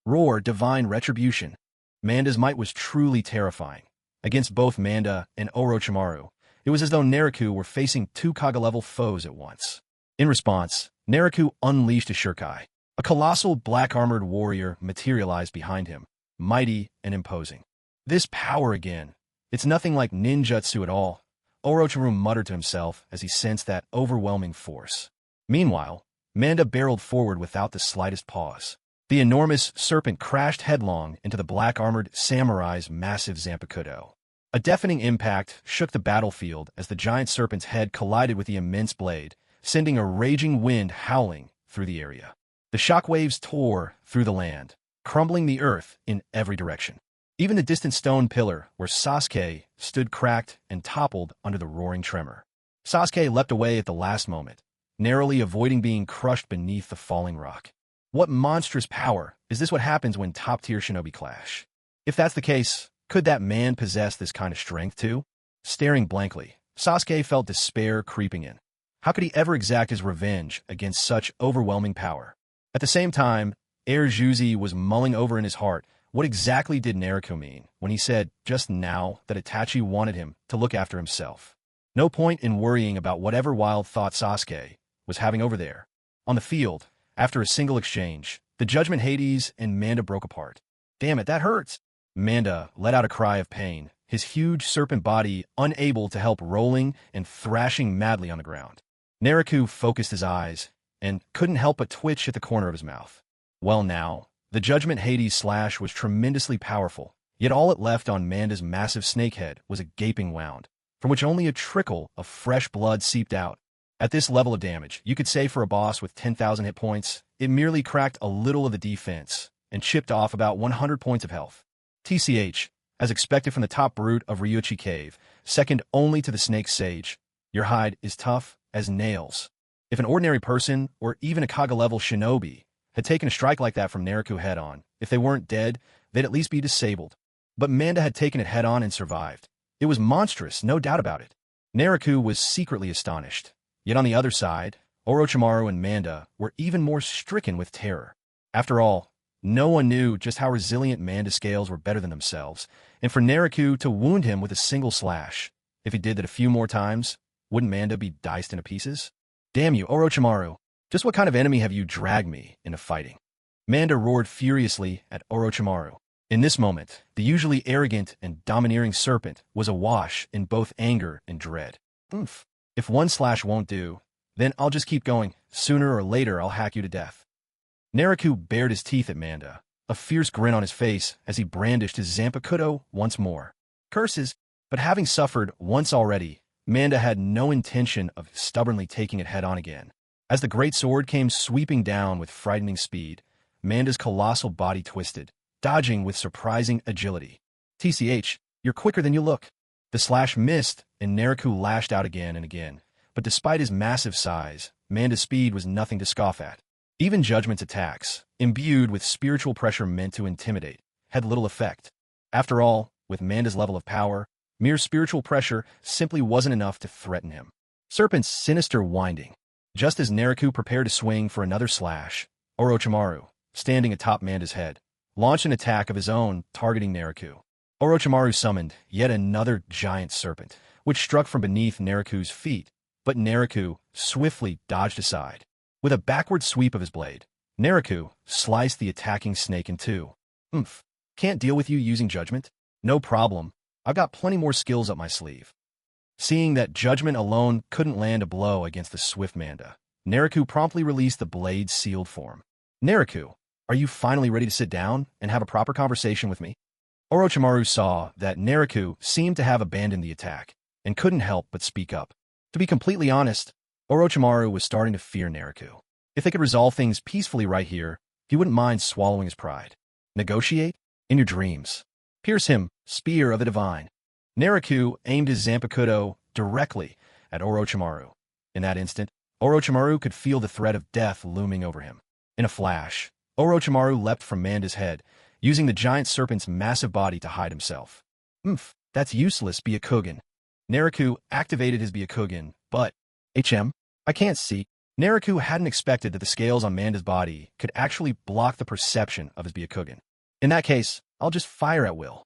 Roar divine retribution. Manda's might was truly terrifying. Against both Manda and Orochimaru, it was as though Naruto were facing two Kage-level foes at once. In response, Naruto unleashed a Shuriken. A colossal black-armored warrior materialized behind him, mighty and imposing. This power again. It's nothing like ninjutsu at all, Orochimaru muttered to himself as he sensed that overwhelming force. Meanwhile, Manda barreled forward without the slightest pause. The enormous serpent crashed headlong into the black-armored samurai's massive Zampakudo. A deafening impact shook the battlefield as the giant serpent's head collided with the immense blade, sending a raging wind howling through the area. The shockwaves tore through the land, crumbling the earth in every direction. Even the distant stone pillar where Sasuke stood cracked and toppled under the roaring tremor. Sasuke leapt away at the last moment, narrowly avoiding being crushed beneath the falling rock. What monstrous power! Is this what happens when top-tier shinobi clash? If that's the case, could that man possess this kind of strength too? Staring blankly, Sasuke felt despair creeping in. How could he ever exact his revenge against such overwhelming power? At the same time, Air Juzi was mulling over in his heart what exactly did Naruto mean when he said just now that Itachi wanted him to look after himself. No point in worrying about whatever wild thought Sasuke was having over there. On the field, after a single exchange, the Judgment Hades and Manda broke apart. Damn it, that hurts! Manda let out a cry of pain, his huge serpent body unable to help rolling and thrashing madly on the ground. Naruto focused his eyes and couldn't help but twitch at the corner of his mouth. Well now, the Judgment Hades slash was tremendously powerful, yet all it left on Manda's massive snakehead was a gaping wound, from which only a trickle of fresh blood seeped out. At this level of damage, you could say for a boss with 10,000 hit points, it merely cracked a little of the defense and chipped off about 100 points of health. TCH, as expected from the top brute of Ryuchi Cave, second only to the Snake Sage, your hide is tough as nails. If an ordinary person, or even a Kage-level shinobi, had taken a strike like that from Naruto head-on, if they weren't dead, they'd at least be disabled. But Manda had taken it head-on and survived. It was monstrous, no doubt about it. Naruto was secretly astonished. Yet on the other side, Orochimaru and Manda were even more stricken with terror. After all, no one knew just how resilient Manda's scales were better than themselves, and for Naruto to wound him with a single slash, if he did that a few more times, wouldn't Manda be diced into pieces? Damn you, Orochimaru! Just what kind of enemy have you dragged me into fighting? Manda roared furiously at Orochimaru. In this moment, the usually arrogant and domineering serpent was awash in both anger and dread. Oomph. If one slash won't do, then I'll just keep going. Sooner or later, I'll hack you to death. Naruto bared his teeth at Manda, a fierce grin on his face as he brandished his Zampakudo once more. Curses, but having suffered once already, Manda had no intention of stubbornly taking it head-on again. As the great sword came sweeping down with frightening speed, Manda's colossal body twisted, dodging with surprising agility. TCH, you're quicker than you look. The slash missed, and Naruto lashed out again and again, but despite his massive size, Manda's speed was nothing to scoff at. Even Judgment's attacks, imbued with spiritual pressure meant to intimidate, had little effect. After all, with Manda's level of power, mere spiritual pressure simply wasn't enough to threaten him. Serpent's sinister winding. Just as Naruto prepared to swing for another slash, Orochimaru, standing atop Manda's head, launched an attack of his own targeting Naruto. Orochimaru summoned yet another giant serpent, which struck from beneath Naruto's feet, but Naruto swiftly dodged aside. With a backward sweep of his blade, Naruto sliced the attacking snake in two. Oomph. Can't deal with you using Judgment? No problem. I've got plenty more skills up my sleeve. Seeing that Judgment alone couldn't land a blow against the swift Manda, Naruto promptly released the blade's sealed form. Naruto, are you finally ready to sit down and have a proper conversation with me? Orochimaru saw that Naruto seemed to have abandoned the attack and couldn't help but speak up. To be completely honest, Orochimaru was starting to fear Naruto. If they could resolve things peacefully right here, he wouldn't mind swallowing his pride. Negotiate? In your dreams. Pierce him, spear of the divine. Naruto aimed his Zampakudo directly at Orochimaru. In that instant, Orochimaru could feel the threat of death looming over him. In a flash, Orochimaru leapt from Manda's head, using the giant serpent's massive body to hide himself. That's useless, Byakugan. Naruto activated his Byakugan, but... I can't see. Naruto hadn't expected that the scales on Manda's body could actually block the perception of his Byakugan. In that case, I'll just fire at will.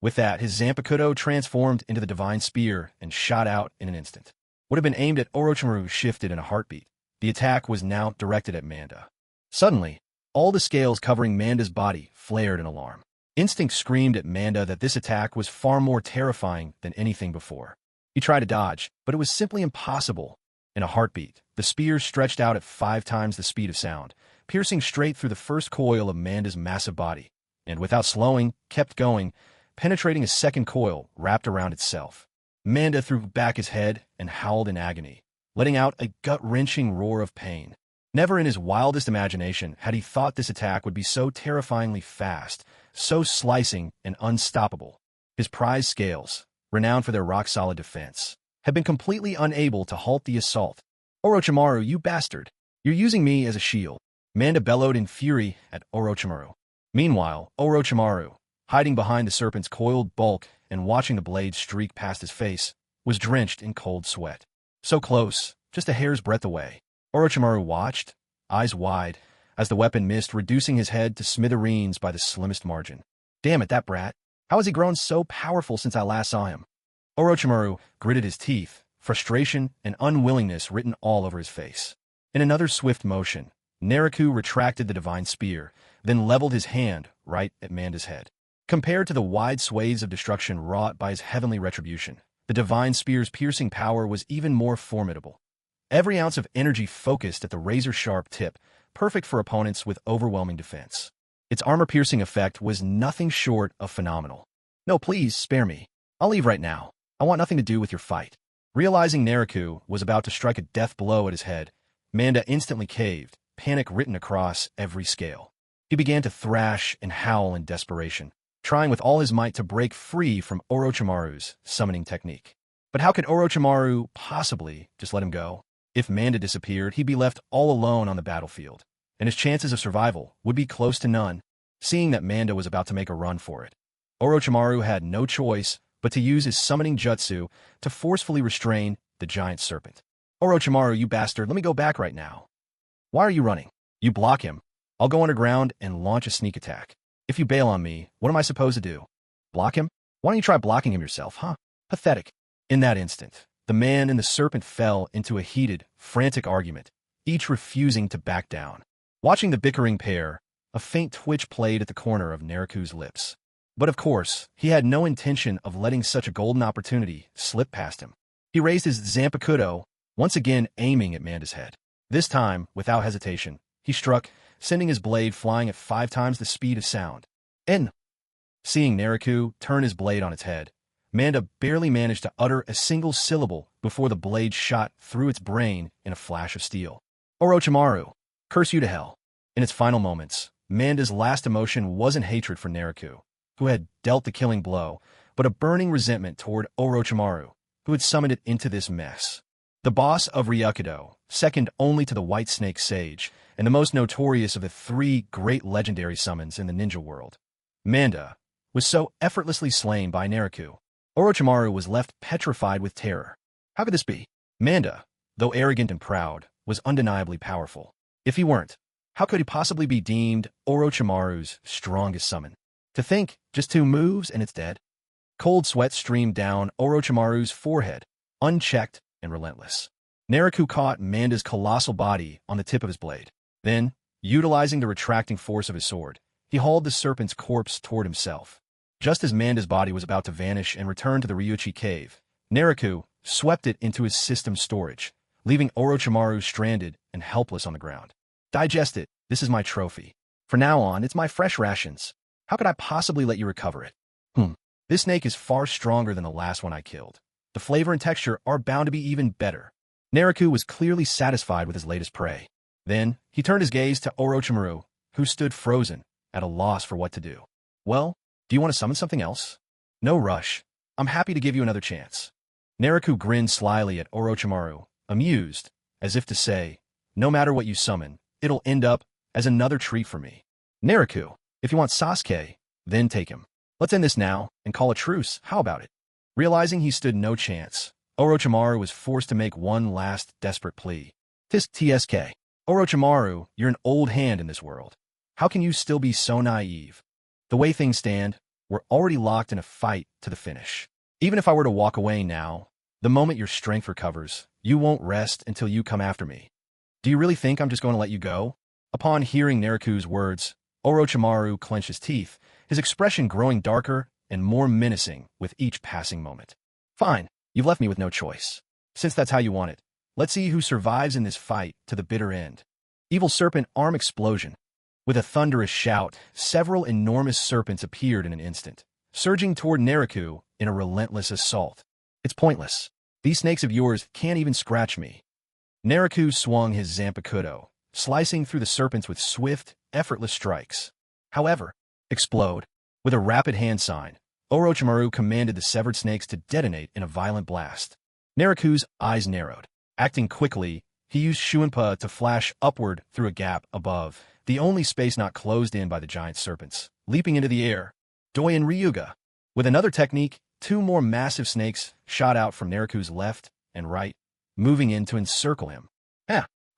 With that, his Zanpakuto transformed into the divine spear and shot out in an instant. What had been aimed at Orochimaru shifted in a heartbeat. The attack was now directed at Manda. Suddenly, all the scales covering Manda's body flared in alarm. Instinct screamed at Manda that this attack was far more terrifying than anything before. He tried to dodge, but it was simply impossible. In a heartbeat, the spear stretched out at 5 times the speed of sound, piercing straight through the first coil of Manda's massive body, and without slowing, kept going, penetrating a second coil wrapped around itself. Manda threw back his head and howled in agony, letting out a gut-wrenching roar of pain. Never in his wildest imagination had he thought this attack would be so terrifyingly fast, so slicing and unstoppable. His prized scales, renowned for their rock-solid defense, had been completely unable to halt the assault. Orochimaru, you bastard! You're using me as a shield. Manda bellowed in fury at Orochimaru. Meanwhile, Orochimaru, hiding behind the serpent's coiled bulk and watching the blade streak past his face, was drenched in cold sweat. So close, just a hair's breadth away. Orochimaru watched, eyes wide, as the weapon missed, reducing his head to smithereens by the slimmest margin. Damn it, that brat! How has he grown so powerful since I last saw him? Orochimaru gritted his teeth, frustration and unwillingness written all over his face. In another swift motion, Naruto retracted the divine spear, then leveled his hand right at Manda's head. Compared to the wide swathes of destruction wrought by his heavenly retribution, the divine spear's piercing power was even more formidable. Every ounce of energy focused at the razor-sharp tip, perfect for opponents with overwhelming defense. Its armor-piercing effect was nothing short of phenomenal. No, please, spare me. I'll leave right now. I want nothing to do with your fight. Realizing Naruto was about to strike a death blow at his head, Manda instantly caved, panic written across every scale. He began to thrash and howl in desperation, trying with all his might to break free from Orochimaru's summoning technique. But how could Orochimaru possibly just let him go? If Manda disappeared, he'd be left all alone on the battlefield, and his chances of survival would be close to none. Seeing that Manda was about to make a run for it, Orochimaru had no choice but to use his summoning jutsu to forcefully restrain the giant serpent. Orochimaru, you bastard, let me go back right now. Why are you running? You block him. I'll go underground and launch a sneak attack. If you bail on me, what am I supposed to do? Block him? Why don't you try blocking him yourself, huh? Pathetic. In that instant, the man and the serpent fell into a heated, frantic argument, each refusing to back down. Watching the bickering pair, a faint twitch played at the corner of Naruto's lips. But of course, he had no intention of letting such a golden opportunity slip past him. He raised his Zampakudo, once again aiming at Manda's head. This time, without hesitation, he struck, sending his blade flying at 5 times the speed of sound. Seeing Naruto turn his blade on its head, Manda barely managed to utter a single syllable before the blade shot through its brain in a flash of steel. Orochimaru, curse you to hell. In its final moments, Manda's last emotion wasn't hatred for Naruto, who had dealt the killing blow, but a burning resentment toward Orochimaru, who had summoned it into this mess. The boss of Ryakudo, second only to the White Snake Sage, and the most notorious of the 3 great legendary summons in the ninja world, Manda, was so effortlessly slain by Naruto. Orochimaru was left petrified with terror. How could this be? Manda, though arrogant and proud, was undeniably powerful. If he weren't, how could he possibly be deemed Orochimaru's strongest summon? To think, just 2 moves and it's dead. Cold sweat streamed down Orochimaru's forehead, unchecked and relentless. Naruto caught Manda's colossal body on the tip of his blade. Then, utilizing the retracting force of his sword, he hauled the serpent's corpse toward himself. Just as Manda's body was about to vanish and return to the Ryuchi cave, Naruto swept it into his system storage, leaving Orochimaru stranded and helpless on the ground. Digest it. This is my trophy. From now on, it's my fresh rations. How could I possibly let you recover it? This snake is far stronger than the last one I killed. The flavor and texture are bound to be even better. Naruto was clearly satisfied with his latest prey. Then, he turned his gaze to Orochimaru, who stood frozen, at a loss for what to do. Well, do you want to summon something else? No rush. I'm happy to give you another chance. Naruto grinned slyly at Orochimaru, amused, as if to say, no matter what you summon, it'll end up as another treat for me. Naruto, if you want Sasuke, then take him. Let's end this now and call a truce. How about it? Realizing he stood no chance, Orochimaru was forced to make one last desperate plea. TSK. Orochimaru, you're an old hand in this world. How can you still be so naive? The way things stand, we're already locked in a fight to the finish. Even if I were to walk away now, the moment your strength recovers, you won't rest until you come after me. Do you really think I'm just going to let you go? Upon hearing Naruto's words, Orochimaru clenched his teeth, his expression growing darker and more menacing with each passing moment. Fine, you've left me with no choice. Since that's how you want it, let's see who survives in this fight to the bitter end. Evil serpent arm explosion. With a thunderous shout, several enormous serpents appeared in an instant, surging toward Naruto in a relentless assault. It's pointless. These snakes of yours can't even scratch me. Naruto swung his Zampakudo, slicing through the serpents with swift, effortless strikes. However, explode. With a rapid hand sign, Orochimaru commanded the severed snakes to detonate in a violent blast. Naruto's eyes narrowed. Acting quickly, he used Shuinpa to flash upward through a gap above, the only space not closed in by the giant serpents, leaping into the air. Doyen Ryuga. With another technique, two more massive snakes shot out from Naruto's left and right, moving in to encircle him.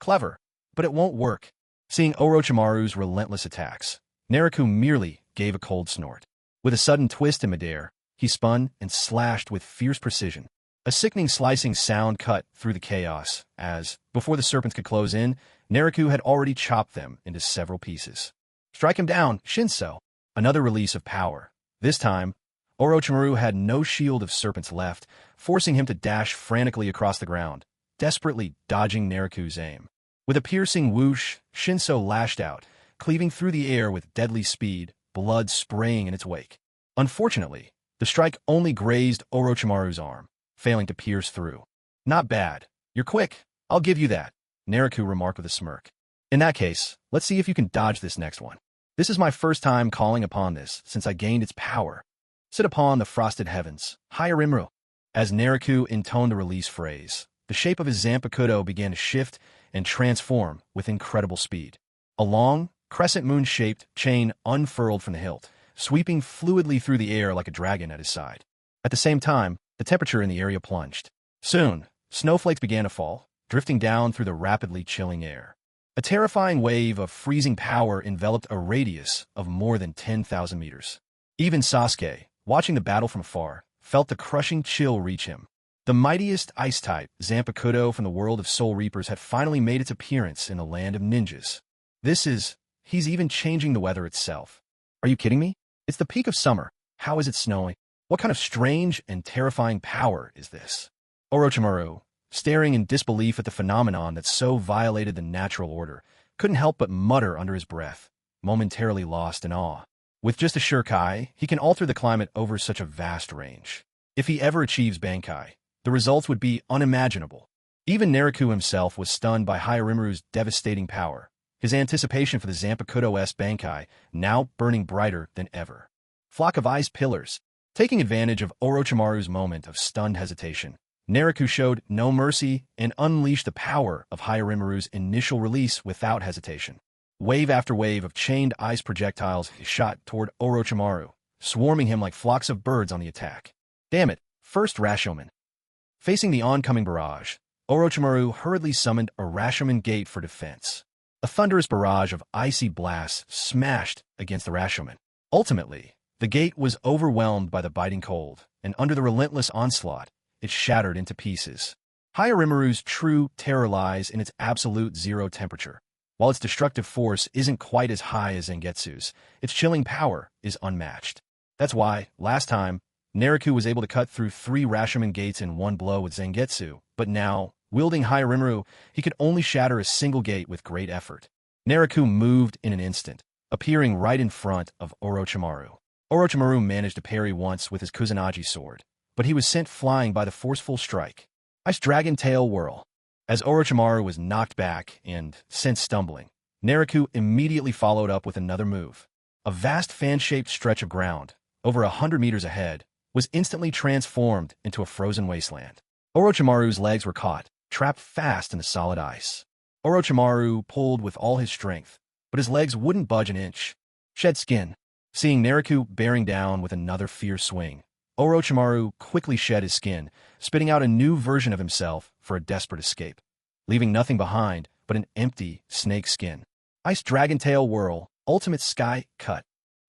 Clever, but it won't work. Seeing Orochimaru's relentless attacks, Naruto merely gave a cold snort. With a sudden twist in midair, he spun and slashed with fierce precision. A sickening slicing sound cut through the chaos as, before the serpents could close in, Naruto had already chopped them into several pieces. Strike him down, Shinso. Another release of power. This time, Orochimaru had no shield of serpents left, forcing him to dash frantically across the ground, desperately dodging Naruto's aim. With a piercing whoosh, Shinso lashed out, cleaving through the air with deadly speed, blood spraying in its wake. Unfortunately, the strike only grazed Orochimaru's arm, failing to pierce through. Not bad. You're quick. I'll give you that, Naruto remarked with a smirk. In that case, let's see if you can dodge this next one. This is my first time calling upon this since I gained its power. Sit upon the frosted heavens, higher Imru. As Naruto intoned the release phrase, the shape of his Zampakudo began to shift and transform with incredible speed. A long, crescent moon-shaped chain unfurled from the hilt, sweeping fluidly through the air like a dragon at his side. At the same time, the temperature in the area plunged. Soon, snowflakes began to fall, drifting down through the rapidly chilling air. A terrifying wave of freezing power enveloped a radius of more than 10,000 meters. Even Sasuke, watching the battle from afar, felt the crushing chill reach him. The mightiest ice-type, Zanpakudo from the world of Soul Reapers, had finally made its appearance in the land of ninjas. He's even changing the weather itself. Are you kidding me? It's the peak of summer. How is it snowing? What kind of strange and terrifying power is this? Orochimaru, staring in disbelief at the phenomenon that so violated the natural order, couldn't help but mutter under his breath, momentarily lost in awe. With just a Shurikai, he can alter the climate over such a vast range. If he ever achieves Bankai, the results would be unimaginable. Even Naruto himself was stunned by Hyarimru's devastating power, his anticipation for the Zanpakudo-esque Bankai now burning brighter than ever. Flock of ice pillars. Taking advantage of Orochimaru's moment of stunned hesitation, Naruto showed no mercy and unleashed the power of Hyarimru's initial release without hesitation. Wave after wave of chained ice projectiles shot toward Orochimaru, swarming him like flocks of birds on the attack. Damn it, first Rashomon. Facing the oncoming barrage, Orochimaru hurriedly summoned a Rashomon gate for defense. A thunderous barrage of icy blasts smashed against the Rashomon. Ultimately, the gate was overwhelmed by the biting cold, and under the relentless onslaught, it shattered into pieces. Hyarimru's true terror lies in its absolute zero temperature. While its destructive force isn't quite as high as Zangetsu's, its chilling power is unmatched. That's why, last time, Naruto was able to cut through 3 Rashomon gates in one blow with Zangetsu, but now, Wielding High-Rimuru, he could only shatter a single gate with great effort. Naruto moved in an instant, appearing right in front of Orochimaru. Orochimaru managed to parry once with his Kusanagi sword, but he was sent flying by the forceful strike. Ice Dragon Tail Whirl. As Orochimaru was knocked back and sent stumbling, Naruto immediately followed up with another move. A vast fan-shaped stretch of ground, over 100 meters ahead, was instantly transformed into a frozen wasteland. Orochimaru's legs were caught, trapped fast in the solid ice. Orochimaru pulled with all his strength, but his legs wouldn't budge an inch. Shed skin. Seeing Naruto bearing down with another fierce swing, Orochimaru quickly shed his skin, spitting out a new version of himself for a desperate escape, leaving nothing behind but an empty snake skin. Ice Dragon Tail Whirl, Ultimate Sky Cut.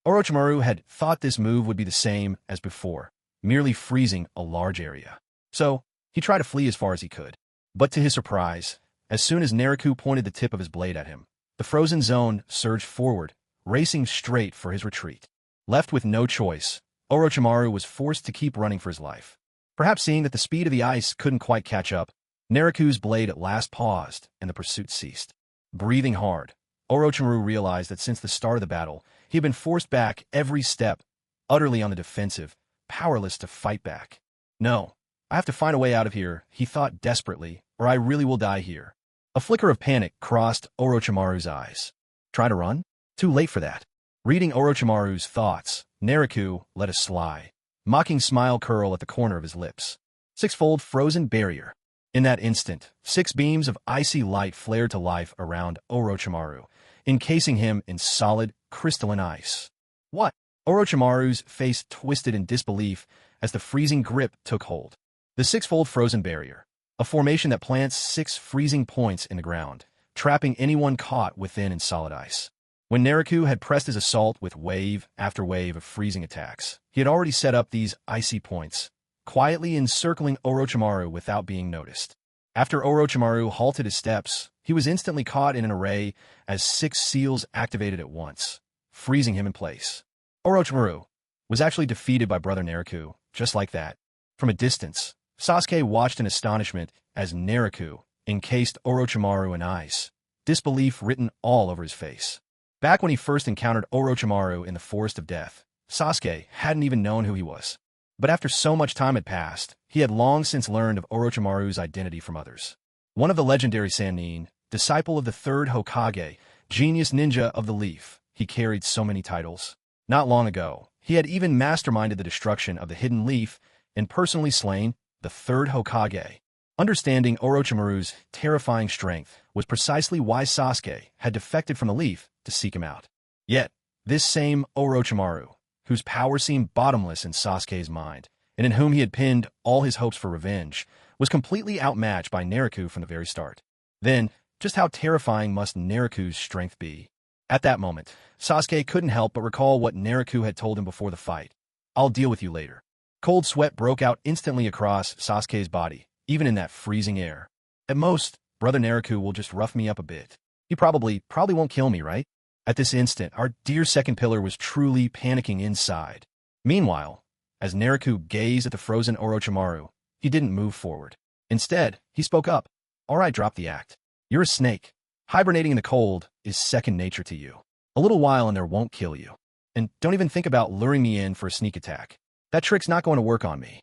Orochimaru had thought this move would be the same as before, merely freezing a large area. So, he tried to flee as far as he could. But to his surprise, as soon as Naruto pointed the tip of his blade at him, the frozen zone surged forward, racing straight for his retreat. Left with no choice, Orochimaru was forced to keep running for his life. Perhaps seeing that the speed of the ice couldn't quite catch up, Naruto's blade at last paused and the pursuit ceased. Breathing hard, Orochimaru realized that since the start of the battle, he had been forced back every step, utterly on the defensive, powerless to fight back. No, I have to find a way out of here, he thought desperately, or I really will die here. A flicker of panic crossed Orochimaru's eyes. Try to run? Too late for that. Reading Orochimaru's thoughts, Naruto let a sly, mocking smile curl at the corner of his lips. Sixfold frozen barrier. In that instant, 6 beams of icy light flared to life around Orochimaru, encasing him in solid, crystalline ice. What? Orochimaru's face twisted in disbelief as the freezing grip took hold. The sixfold frozen barrier, a formation that plants 6 freezing points in the ground, trapping anyone caught within in solid ice. When Naruto had pressed his assault with wave after wave of freezing attacks, he had already set up these icy points, quietly encircling Orochimaru without being noticed. After Orochimaru halted his steps, he was instantly caught in an array as 6 seals activated at once, freezing him in place. Orochimaru was actually defeated by brother Naruto, just like that. From a distance, Sasuke watched in astonishment as Naruto encased Orochimaru in ice, disbelief written all over his face. Back when he first encountered Orochimaru in the Forest of Death, Sasuke hadn't even known who he was. But after so much time had passed, he had long since learned of Orochimaru's identity from others. One of the legendary Sannin, disciple of the 3rd Hokage, genius ninja of the leaf, he carried so many titles. Not long ago, he had even masterminded the destruction of the hidden leaf and personally slain the 3rd Hokage. Understanding Orochimaru's terrifying strength was precisely why Sasuke had defected from the leaf to seek him out. Yet, this same Orochimaru, whose power seemed bottomless in Sasuke's mind, and in whom he had pinned all his hopes for revenge, was completely outmatched by Naruto from the very start. Then, just how terrifying must Naruto's strength be? At that moment, Sasuke couldn't help but recall what Naruto had told him before the fight. I'll deal with you later. Cold sweat broke out instantly across Sasuke's body, even in that freezing air. At most, brother Naruto will just rough me up a bit. He probably won't kill me, right? At this instant, our dear second pillar was truly panicking inside. Meanwhile, as Naruto gazed at the frozen Orochimaru, he didn't move forward. Instead, he spoke up. All right, drop the act. You're a snake. Hibernating in the cold is second nature to you. A little while and there won't kill you. And don't even think about luring me in for a sneak attack. That trick's not going to work on me.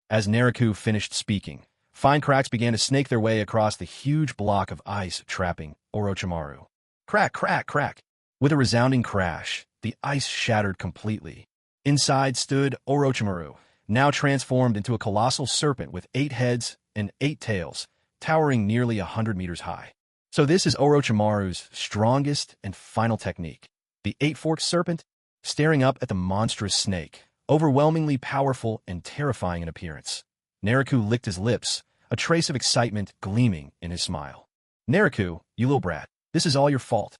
As Naruto finished speaking, fine cracks began to snake their way across the huge block of ice trapping Orochimaru. Crack, crack, crack. With a resounding crash, the ice shattered completely. Inside stood Orochimaru, now transformed into a colossal serpent with 8 heads and 8 tails, towering nearly 100 meters high. So this is Orochimaru's strongest and final technique. The 8-forked serpent, staring up at the monstrous snake, overwhelmingly powerful and terrifying in appearance. Naruto licked his lips, a trace of excitement gleaming in his smile. Naruto, you little brat, this is all your fault.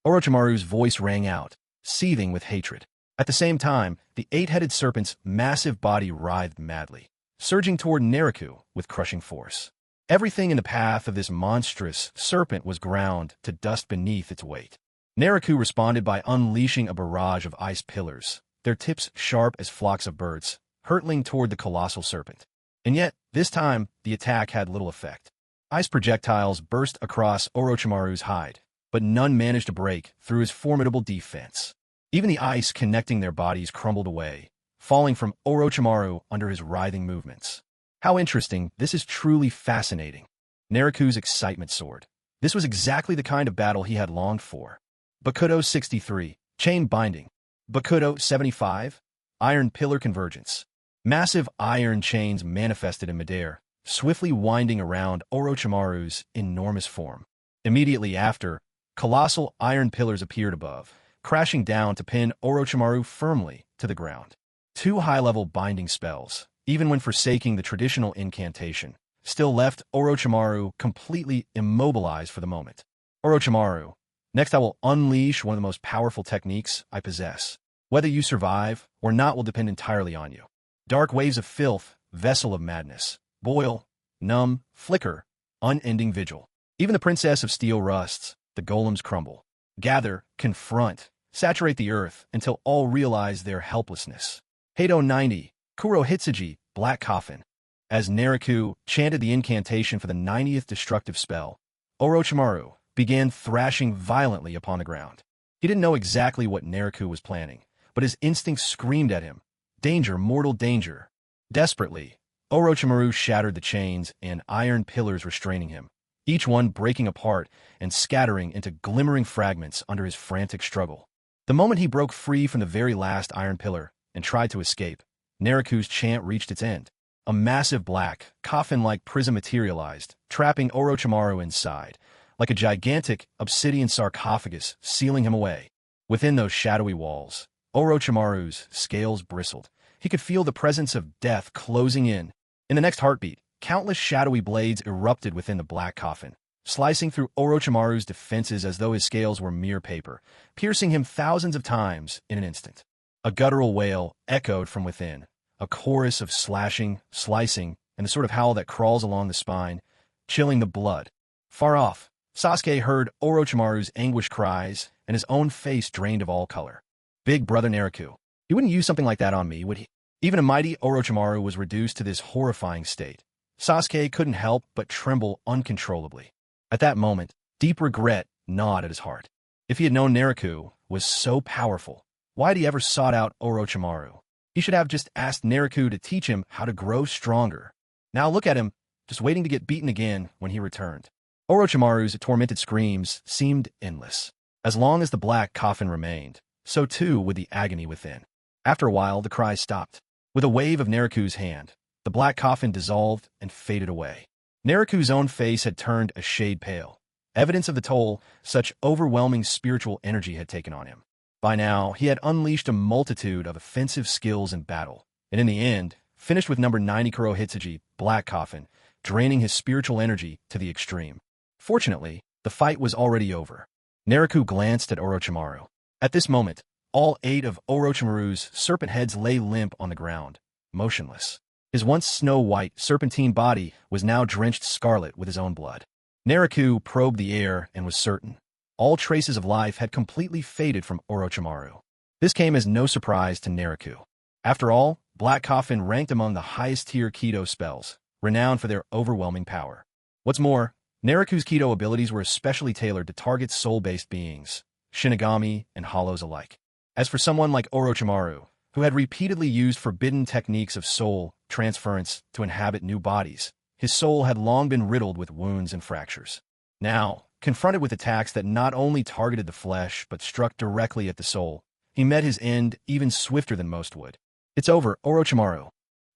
Orochimaru's voice rang out, seething with hatred. At the same time, the 8-headed serpent's massive body writhed madly, surging toward Naruto with crushing force. Everything in the path of this monstrous serpent was ground to dust beneath its weight. Naruto responded by unleashing a barrage of ice pillars, their tips sharp as flocks of birds, hurtling toward the colossal serpent. And yet, This time, the attack had little effect. Ice projectiles burst across Orochimaru's hide, but none managed to break through his formidable defense. Even the ice connecting their bodies crumbled away, falling from Orochimaru under his writhing movements. How interesting, this is truly fascinating. Naruto's excitement soared. This was exactly the kind of battle he had longed for. Bakudo 63, Chain Binding. Bakudo 75, Iron Pillar Convergence. Massive iron chains manifested in midair, swiftly winding around Orochimaru's enormous form. Immediately after, colossal iron pillars appeared above, crashing down to pin Orochimaru firmly to the ground. Two high-level binding spells, even when forsaking the traditional incantation, still left Orochimaru completely immobilized for the moment. Orochimaru, next I will unleash one of the most powerful techniques I possess. Whether you survive or not will depend entirely on you. Dark waves of filth, vessel of madness, boil, numb, flicker, unending vigil. Even the princess of steel rusts, the golems crumble. Gather, confront, saturate the earth until all realize their helplessness. Heido 90, Kuro Hitsuji, Black Coffin. As Naruto chanted the incantation for the 90th destructive spell, Orochimaru began thrashing violently upon the ground. He didn't know exactly what Naruto was planning, but his instincts screamed at him, "Danger, mortal danger." Desperately, Orochimaru shattered the chains and iron pillars restraining him, each one breaking apart and scattering into glimmering fragments under his frantic struggle. The moment he broke free from the very last iron pillar and tried to escape, Naruto's chant reached its end. A massive black, coffin-like prism materialized, trapping Orochimaru inside, like a gigantic obsidian sarcophagus sealing him away. Within those shadowy walls, Orochimaru's scales bristled. He could feel the presence of death closing in. In the next heartbeat, countless shadowy blades erupted within the black coffin, slicing through Orochimaru's defenses as though his scales were mere paper, piercing him thousands of times in an instant. A guttural wail echoed from within, a chorus of slashing, slicing, and the sort of howl that crawls along the spine, chilling the blood. Far off, Sasuke heard Orochimaru's anguished cries, and his own face drained of all color. Big brother Naruto. He wouldn't use something like that on me, would he? Even a mighty Orochimaru was reduced to this horrifying state. Sasuke couldn't help but tremble uncontrollably. At that moment, deep regret gnawed at his heart. If he had known Naruto was so powerful, why had he ever sought out Orochimaru? He should have just asked Naruto to teach him how to grow stronger. Now look at him, just waiting to get beaten again when he returned. Orochimaru's tormented screams seemed endless. As long as the black coffin remained, so too would the agony within. After a while, the cries stopped. With a wave of Naruto's hand, the black coffin dissolved and faded away. Naruto's own face had turned a shade pale, evidence of the toll such overwhelming spiritual energy had taken on him. By now, he had unleashed a multitude of offensive skills in battle, and in the end, finished with number 90 Kuro Hitsuji, Black Coffin, draining his spiritual energy to the extreme. Fortunately, the fight was already over. Naruto glanced at Orochimaru. At this moment, all 8 of Orochimaru's serpent heads lay limp on the ground, motionless. His once snow-white, serpentine body was now drenched scarlet with his own blood. Naruto probed the air and was certain. All traces of life had completely faded from Orochimaru. This came as no surprise to Naruto. After all, Black Coffin ranked among the highest-tier Kido spells, renowned for their overwhelming power. What's more, Naruto's Kido abilities were especially tailored to target soul-based beings, Shinigami and Hollows alike. As for someone like Orochimaru, who had repeatedly used forbidden techniques of soul transference to inhabit new bodies, his soul had long been riddled with wounds and fractures. Now, confronted with attacks that not only targeted the flesh but struck directly at the soul, he met his end even swifter than most would. "It's over, Orochimaru."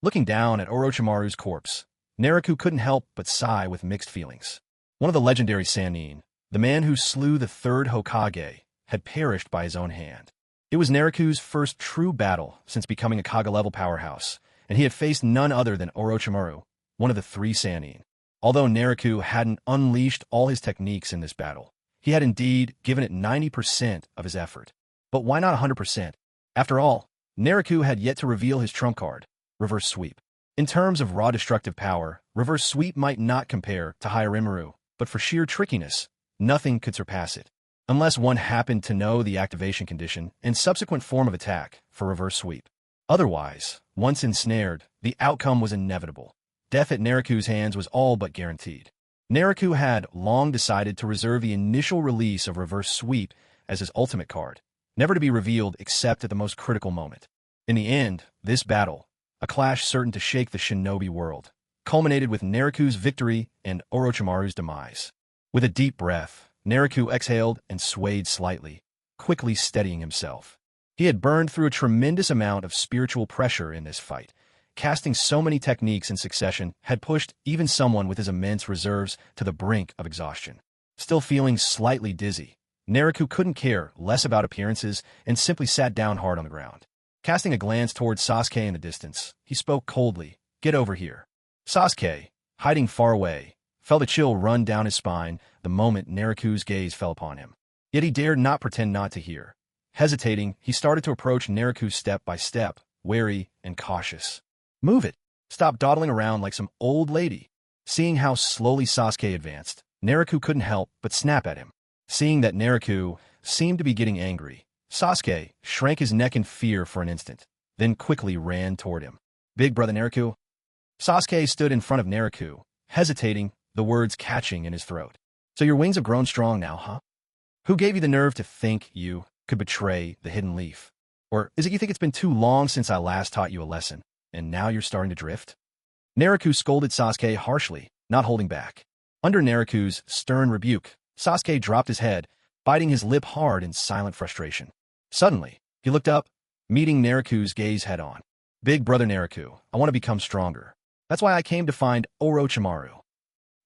Looking down at Orochimaru's corpse, Naruto couldn't help but sigh with mixed feelings. One of the legendary Sannin, the man who slew the 3rd Hokage, had perished by his own hand. It was Naruto's first true battle since becoming a Kage-level powerhouse, and he had faced none other than Orochimaru, one of the 3 Sannin. Although Naruto hadn't unleashed all his techniques in this battle, he had indeed given it 90% of his effort. But why not 100%? After all, Naruto had yet to reveal his trump card, Reverse Sweep. In terms of raw destructive power, Reverse Sweep might not compare to Hyarimuru, but for sheer trickiness, nothing could surpass it. Unless one happened to know the activation condition and subsequent form of attack for Reverse Sweep. Otherwise, once ensnared, the outcome was inevitable. Death at Naruku's hands was all but guaranteed. Naruto had long decided to reserve the initial release of Reverse Sweep as his ultimate card, never to be revealed except at the most critical moment. In the end, this battle, a clash certain to shake the shinobi world, culminated with Naruto's victory and Orochimaru's demise. With a deep breath, Naruto exhaled and swayed slightly, quickly steadying himself. He had burned through a tremendous amount of spiritual pressure in this fight. Casting so many techniques in succession had pushed even someone with his immense reserves to the brink of exhaustion. Still feeling slightly dizzy, Naruto couldn't care less about appearances and simply sat down hard on the ground. Casting a glance towards Sasuke in the distance, he spoke coldly, "Get over here." Sasuke, hiding far away, felt a chill run down his spine the moment Naruto's gaze fell upon him. Yet he dared not pretend not to hear. Hesitating, he started to approach Naruto step by step, wary and cautious. "Move it. Stop dawdling around like some old lady." Seeing how slowly Sasuke advanced, Naruto couldn't help but snap at him. Seeing that Naruto seemed to be getting angry, Sasuke shrank his neck in fear for an instant, then quickly ran toward him. "Big brother Naruto." Sasuke stood in front of Naruto, hesitating, the words catching in his throat. "So your wings have grown strong now, huh? Who gave you the nerve to think you could betray the hidden leaf? Or is it you think it's been too long since I last taught you a lesson, and now you're starting to drift?" Naruto scolded Sasuke harshly, not holding back. Under Naruto's stern rebuke, Sasuke dropped his head, biting his lip hard in silent frustration. Suddenly, he looked up, meeting Naruto's gaze head-on. "Big brother Naruto, I want to become stronger. That's why I came to find Orochimaru.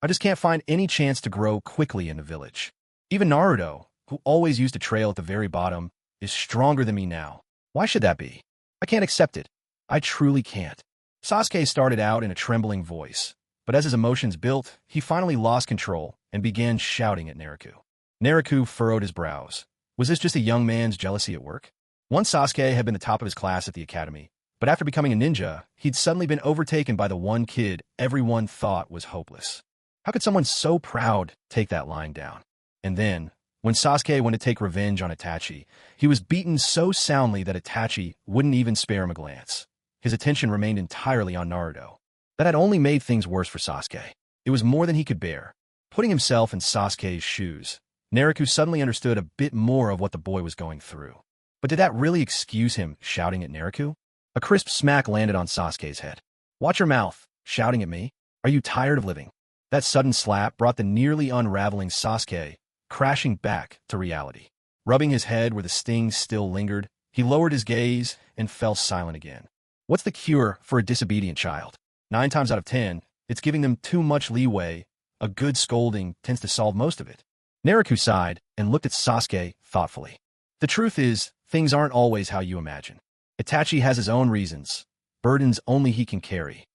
I just can't find any chance to grow quickly in the village. Even Naruto, who always used to trail at the very bottom, is stronger than me now. Why should that be? I can't accept it. I truly can't." Sasuke started out in a trembling voice, but as his emotions built, he finally lost control and began shouting at Naruto. Naruto furrowed his brows. Was this just a young man's jealousy at work? Once Sasuke had been the top of his class at the academy, but after becoming a ninja, he'd suddenly been overtaken by the one kid everyone thought was hopeless. How could someone so proud take that line down? And then, when Sasuke went to take revenge on Itachi, he was beaten so soundly that Itachi wouldn't even spare him a glance. His attention remained entirely on Naruto. That had only made things worse for Sasuke. It was more than he could bear. Putting himself in Sasuke's shoes, Naruto suddenly understood a bit more of what the boy was going through. But did that really excuse him shouting at Naruto? A crisp smack landed on Sasuke's head. "Watch your mouth, shouting at me. Are you tired of living?" That sudden slap brought the nearly unraveling Sasuke crashing back to reality. Rubbing his head where the sting still lingered, he lowered his gaze and fell silent again. What's the cure for a disobedient child? 9 times out of 10, it's giving them too much leeway. A good scolding tends to solve most of it. Naruto sighed and looked at Sasuke thoughtfully. "The truth is, things aren't always how you imagine. Itachi has his own reasons, burdens only he can carry.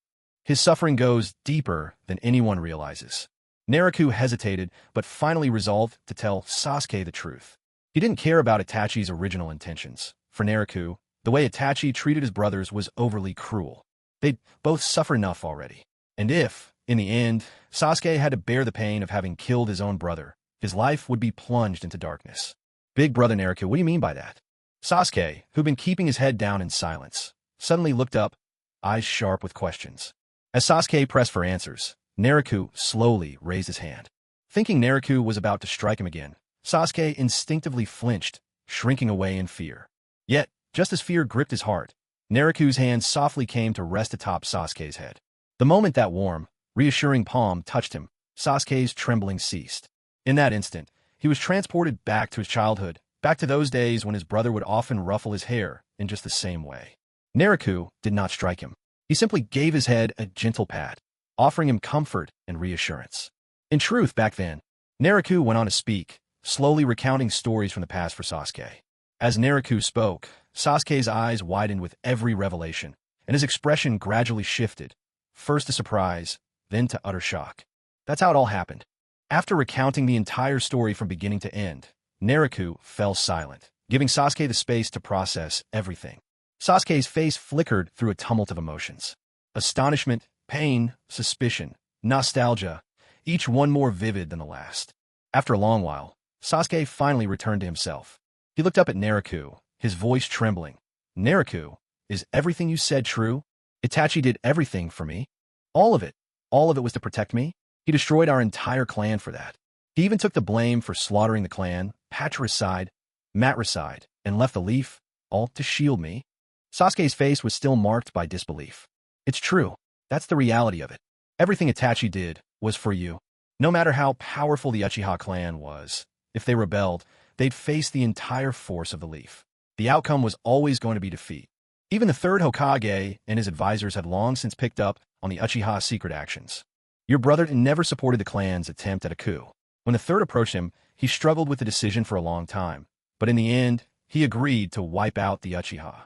His suffering goes deeper than anyone realizes." Naruto hesitated, but finally resolved to tell Sasuke the truth. He didn't care about Itachi's original intentions. For Naruto, the way Itachi treated his brothers was overly cruel. They'd both suffer enough already. And if, in the end, Sasuke had to bear the pain of having killed his own brother, his life would be plunged into darkness. "Big brother Naruto, what do you mean by that?" Sasuke, who'd been keeping his head down in silence, suddenly looked up, eyes sharp with questions. As Sasuke pressed for answers, Naruto slowly raised his hand. Thinking Naruto was about to strike him again, Sasuke instinctively flinched, shrinking away in fear. Yet, just as fear gripped his heart, Naruto's hand softly came to rest atop Sasuke's head. The moment that warm, reassuring palm touched him, Sasuke's trembling ceased. In that instant, he was transported back to his childhood, back to those days when his brother would often ruffle his hair in just the same way. Naruto did not strike him. He simply gave his head a gentle pat, offering him comfort and reassurance. In truth, back then, Naruto went on to speak, slowly recounting stories from the past for Sasuke. As Naruto spoke, Sasuke's eyes widened with every revelation, and his expression gradually shifted, first to surprise, then to utter shock. That's how it all happened. After recounting the entire story from beginning to end, Naruto fell silent, giving Sasuke the space to process everything. Sasuke's face flickered through a tumult of emotions. Astonishment, pain, suspicion, nostalgia, each one more vivid than the last. After a long while, Sasuke finally returned to himself. He looked up at Naruto, his voice trembling. "Naruto, is everything you said true? Itachi did everything for me?" "All of it," All of it was to protect me? He destroyed our entire clan for that. He even took the blame for slaughtering the clan, patricide, matricide, and left the leaf, all to shield me. Sasuke's face was still marked by disbelief. It's true. That's the reality of it. Everything Itachi did was for you. No matter how powerful the Uchiha clan was, if they rebelled, they'd face the entire force of the leaf. The outcome was always going to be defeat. Even the third Hokage and his advisors had long since picked up on the Uchiha's secret actions. Your brother never supported the clan's attempt at a coup. When the third approached him, he struggled with the decision for a long time. But in the end, he agreed to wipe out the Uchiha.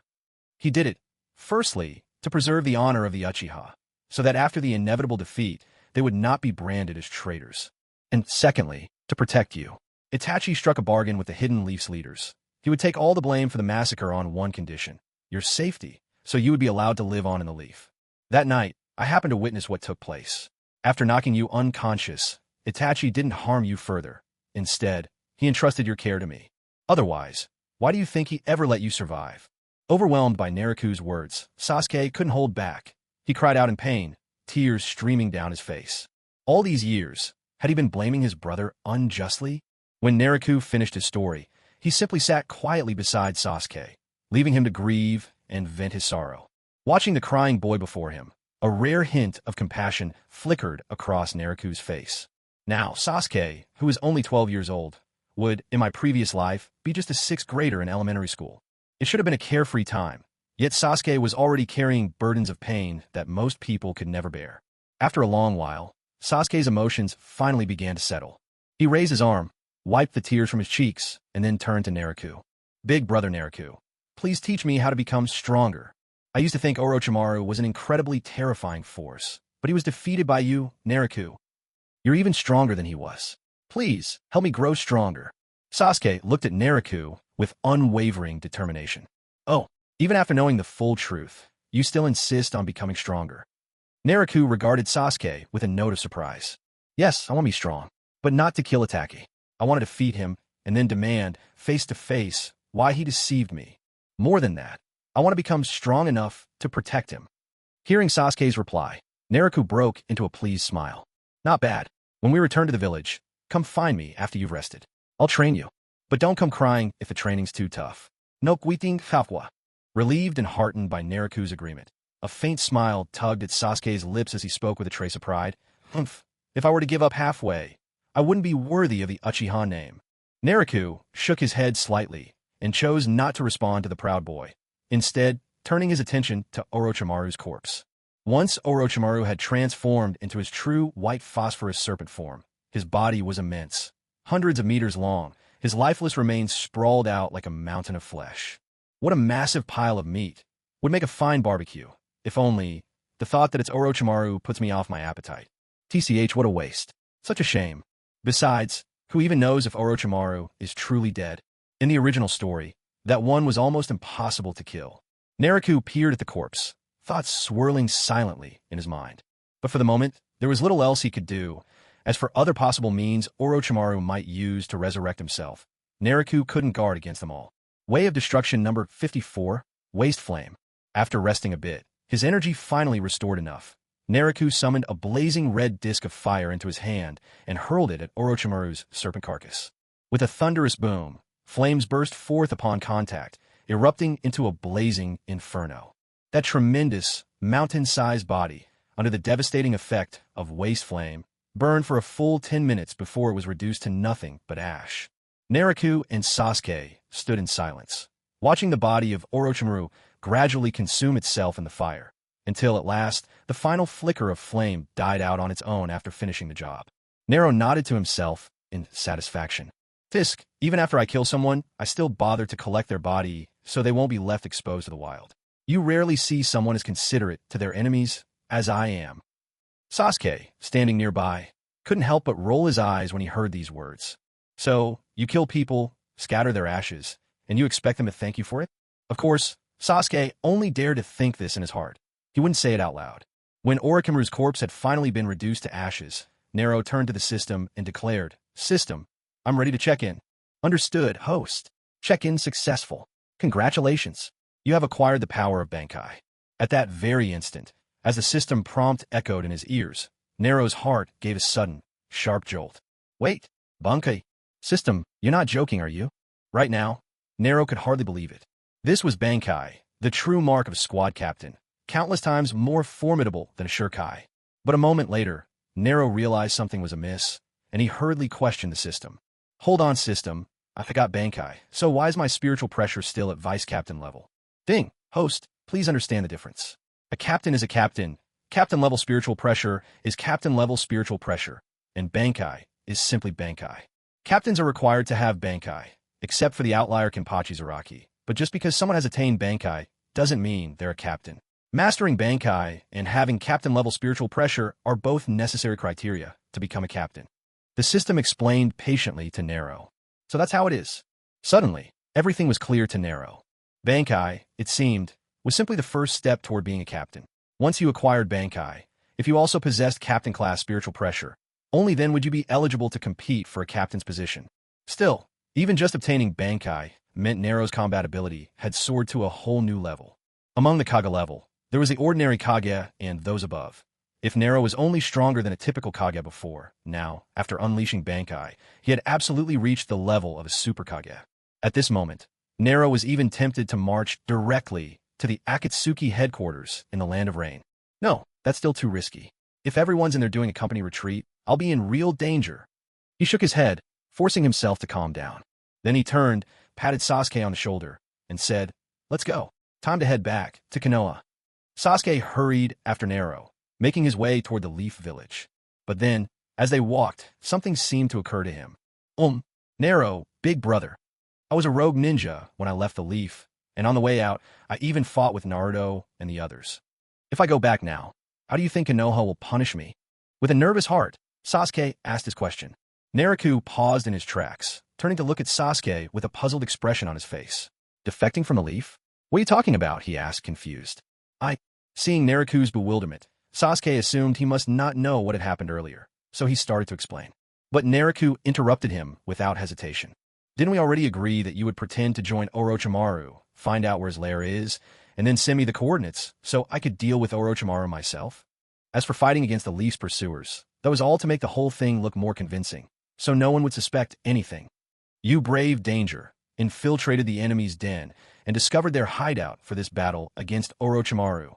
He did it, firstly, to preserve the honor of the Uchiha, so that after the inevitable defeat, they would not be branded as traitors. And secondly, to protect you. Itachi struck a bargain with the Hidden Leaf's leaders. He would take all the blame for the massacre on one condition: your safety, so you would be allowed to live on in the leaf. That night, I happened to witness what took place. After knocking you unconscious, Itachi didn't harm you further. Instead, he entrusted your care to me. Otherwise, why do you think he ever let you survive? Overwhelmed by Nariku's words, Sasuke couldn't hold back. He cried out in pain, tears streaming down his face. All these years, had he been blaming his brother unjustly? When Nariku finished his story, he simply sat quietly beside Sasuke, leaving him to grieve and vent his sorrow. Watching the crying boy before him, a rare hint of compassion flickered across Nariku's face. Now, Sasuke, who was only 12 years old, would, in my previous life, be just a sixth grader in elementary school. It should have been a carefree time, yet Sasuke was already carrying burdens of pain that most people could never bear. After a long while, Sasuke's emotions finally began to settle. He raised his arm, wiped the tears from his cheeks, and then turned to Nariku. Big brother Nariku, please teach me how to become stronger. I used to think Orochimaru was an incredibly terrifying force, but he was defeated by you, Nariku. You're even stronger than he was. Please, help me grow stronger. Sasuke looked at Nariku with unwavering determination. Oh, even after knowing the full truth, you still insist on becoming stronger. Nariku regarded Sasuke with a note of surprise. Yes, I want to be strong, but not to kill Itachi. I want to defeat him and then demand, face to face, why he deceived me. More than that, I want to become strong enough to protect him. Hearing Sasuke's reply, Nariku broke into a pleased smile. Not bad. When we return to the village, come find me after you've rested. I'll train you. But don't come crying if the training's too tough. No quiting fafwa. Relieved and heartened by Nariku's agreement, a faint smile tugged at Sasuke's lips as he spoke with a trace of pride. Humph. If I were to give up halfway, I wouldn't be worthy of the Uchiha name. Nariku shook his head slightly and chose not to respond to the proud boy, instead turning his attention to Orochimaru's corpse. Once Orochimaru had transformed into his true white phosphorus serpent form, his body was immense, hundreds of meters long. His lifeless remains sprawled out like a mountain of flesh. What a massive pile of meat. Would make a fine barbecue, if only the thought that it's Orochimaru puts me off my appetite. TCH, what a waste. Such a shame. Besides, who even knows if Orochimaru is truly dead? In the original story, that one was almost impossible to kill. Nariku peered at the corpse, thoughts swirling silently in his mind. But for the moment, there was little else he could do. As for other possible means Orochimaru might use to resurrect himself, Nariku couldn't guard against them all. Way of Destruction number 54, Waste Flame. After resting a bit, his energy finally restored enough. Nariku summoned a blazing red disk of fire into his hand and hurled it at Orochimaru's serpent carcass. With a thunderous boom, flames burst forth upon contact, erupting into a blazing inferno. That tremendous, mountain-sized body, under the devastating effect of waste flame, burned for a full 10 minutes before it was reduced to nothing but ash. Nariku and Sasuke stood in silence, watching the body of Orochimaru gradually consume itself in the fire, until at last the final flicker of flame died out on its own after finishing the job. Nero nodded to himself in satisfaction. Fisk, even after I kill someone, I still bother to collect their body so they won't be left exposed to the wild. You rarely see someone as considerate to their enemies as I am. Sasuke, standing nearby, couldn't help but roll his eyes when he heard these words. So, you kill people, scatter their ashes, and you expect them to thank you for it? Of course, Sasuke only dared to think this in his heart. He wouldn't say it out loud. When Orochimaru's corpse had finally been reduced to ashes, Nero turned to the system and declared, "System, I'm ready to check in." Understood, host. Check-in successful. Congratulations. You have acquired the power of Bankai. At that very instant, as the system prompt echoed in his ears, Nero's heart gave a sudden, sharp jolt. Wait, Bunkai. System, you're not joking, are you? Right now, Nero could hardly believe it. This was Bankai, the true mark of a squad captain, countless times more formidable than a Shurkai. But a moment later, Nero realized something was amiss, and he hurriedly questioned the system. Hold on, system. I forgot Bankai, so why is my spiritual pressure still at vice captain level? Ding, host, please understand the difference. A captain is a captain. Captain level spiritual pressure is captain level spiritual pressure, and Bankai is simply Bankai. Captains are required to have Bankai, except for the outlier Kenpachi Zaraki. But just because someone has attained Bankai doesn't mean they're a captain. Mastering Bankai and having captain-level spiritual pressure are both necessary criteria to become a captain. The system explained patiently to Nero. So that's how it is. Suddenly, everything was clear to Nero. Bankai, it seemed, was simply the first step toward being a captain. Once you acquired Bankai, if you also possessed captain-class spiritual pressure, only then would you be eligible to compete for a captain's position. Still, even just obtaining Bankai meant Nero's combat ability had soared to a whole new level. Among the Kage level, there was the ordinary Kage and those above. If Nero was only stronger than a typical Kage before, now, after unleashing Bankai, he had absolutely reached the level of a super Kage. At this moment, Nero was even tempted to march directly to the Akatsuki headquarters in the Land of Rain. No, that's still too risky. If everyone's in there doing a company retreat, I'll be in real danger. He shook his head, forcing himself to calm down. Then he turned, patted Sasuke on the shoulder, and said, "Let's go. Time to head back to Konoha." Sasuke hurried after Nero, making his way toward the Leaf Village. But then, as they walked, something seemed to occur to him. Nero, big brother. I was a rogue ninja when I left the Leaf, and on the way out, I even fought with Naruto and the others. If I go back now, how do you think Konoha will punish me? With a nervous heart, Sasuke asked his question. Naraku paused in his tracks, turning to look at Sasuke with a puzzled expression on his face. Defecting from the Leaf? What are you talking about? He asked, confused. Seeing Naraku's bewilderment, Sasuke assumed he must not know what had happened earlier, so he started to explain. But Naraku interrupted him without hesitation. Didn't we already agree that you would pretend to join Orochimaru, find out where his lair is, and then send me the coordinates so I could deal with Orochimaru myself? As for fighting against the Leaf's pursuers, that was all to make the whole thing look more convincing, so no one would suspect anything. You braved danger, infiltrated the enemy's den, and discovered their hideout for this battle against Orochimaru.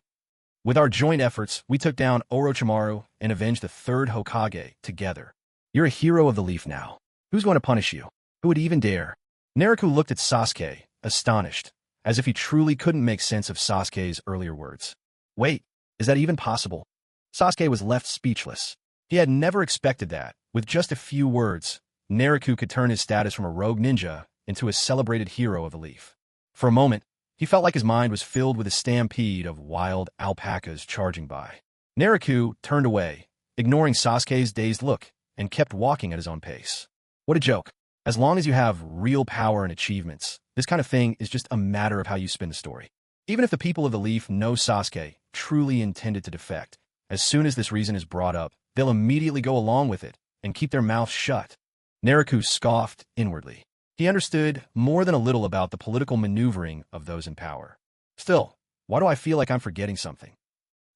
With our joint efforts, we took down Orochimaru and avenged the third Hokage together. You're a hero of the Leaf now. Who's going to punish you? Who would even dare? Naraku looked at Sasuke, astonished, as if he truly couldn't make sense of Sasuke's earlier words. Wait, is that even possible? Sasuke was left speechless. He had never expected that, with just a few words, Naraku could turn his status from a rogue ninja into a celebrated hero of the Leaf. For a moment, he felt like his mind was filled with a stampede of wild alpacas charging by. Naraku turned away, ignoring Sasuke's dazed look, and kept walking at his own pace. What a joke. As long as you have real power and achievements, this kind of thing is just a matter of how you spin the story. Even if the people of the Leaf know Sasuke truly intended to defect, as soon as this reason is brought up, they'll immediately go along with it and keep their mouths shut. Naraku scoffed inwardly. He understood more than a little about the political maneuvering of those in power. Still, why do I feel like I'm forgetting something?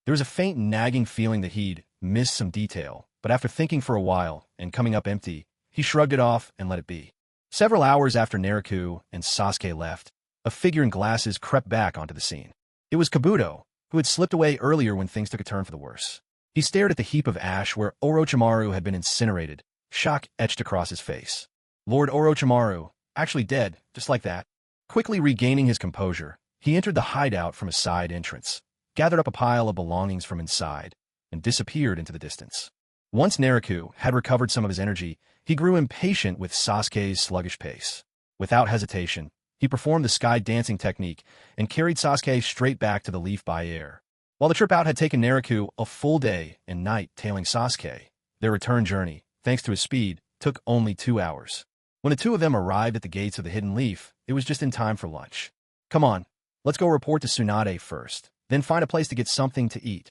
There was a faint nagging feeling that he'd missed some detail, but after thinking for a while and coming up empty, he shrugged it off and let it be. Several hours after Naraku and Sasuke left, a figure in glasses crept back onto the scene. It was Kabuto, who had slipped away earlier when things took a turn for the worse. He stared at the heap of ash where Orochimaru had been incinerated, shock etched across his face. Lord Orochimaru, actually dead, just like that. Quickly regaining his composure, he entered the hideout from a side entrance, gathered up a pile of belongings from inside, and disappeared into the distance. Once Naraku had recovered some of his energy, he grew impatient with Sasuke's sluggish pace. Without hesitation, he performed the sky dancing technique and carried Sasuke straight back to the Leaf by air. While the trip out had taken Naraku a full day and night tailing Sasuke, their return journey, thanks to his speed, took only 2 hours. When the two of them arrived at the gates of the Hidden Leaf, it was just in time for lunch. Come on, let's go report to Tsunade first, then find a place to get something to eat.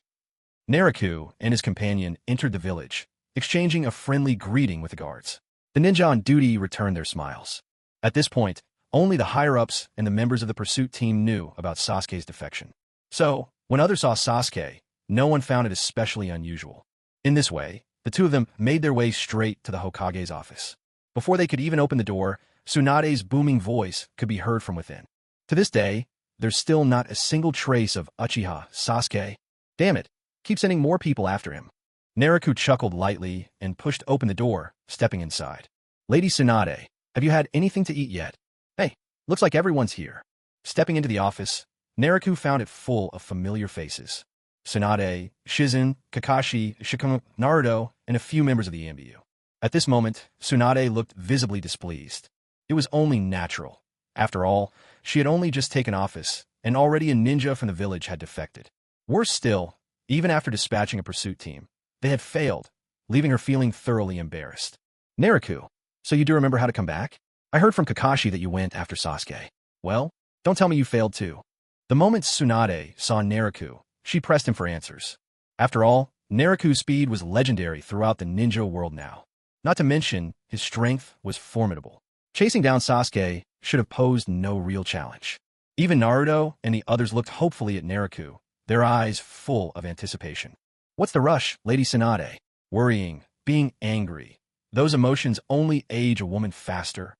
Naraku and his companion entered the village, exchanging a friendly greeting with the guards. The ninja on duty returned their smiles. At this point, only the higher-ups and the members of the pursuit team knew about Sasuke's defection. So, when others saw Sasuke, no one found it especially unusual. In this way, the two of them made their way straight to the Hokage's office. Before they could even open the door, Tsunade's booming voice could be heard from within. To this day, there's still not a single trace of Uchiha, Sasuke. Damn it, keep sending more people after him. Naruto chuckled lightly and pushed open the door, stepping inside. Lady Tsunade, have you had anything to eat yet? Hey, looks like everyone's here. Stepping into the office, Naruto found it full of familiar faces. Tsunade, Shizen, Kakashi, Shikamaru, Naruto, and a few members of the EMBU. At this moment, Tsunade looked visibly displeased. It was only natural. After all, she had only just taken office, and already a ninja from the village had defected. Worse still, even after dispatching a pursuit team, they had failed, leaving her feeling thoroughly embarrassed. Naruto, so you do remember how to come back? I heard from Kakashi that you went after Sasuke. Well, don't tell me you failed too. The moment Tsunade saw Naruto, she pressed him for answers. After all, Naruto's speed was legendary throughout the ninja world now. Not to mention, his strength was formidable. Chasing down Sasuke should have posed no real challenge. Even Naruto and the others looked hopefully at Naruto, their eyes full of anticipation. What's the rush, Lady Tsunade? Worrying, being angry. Those emotions only age a woman faster.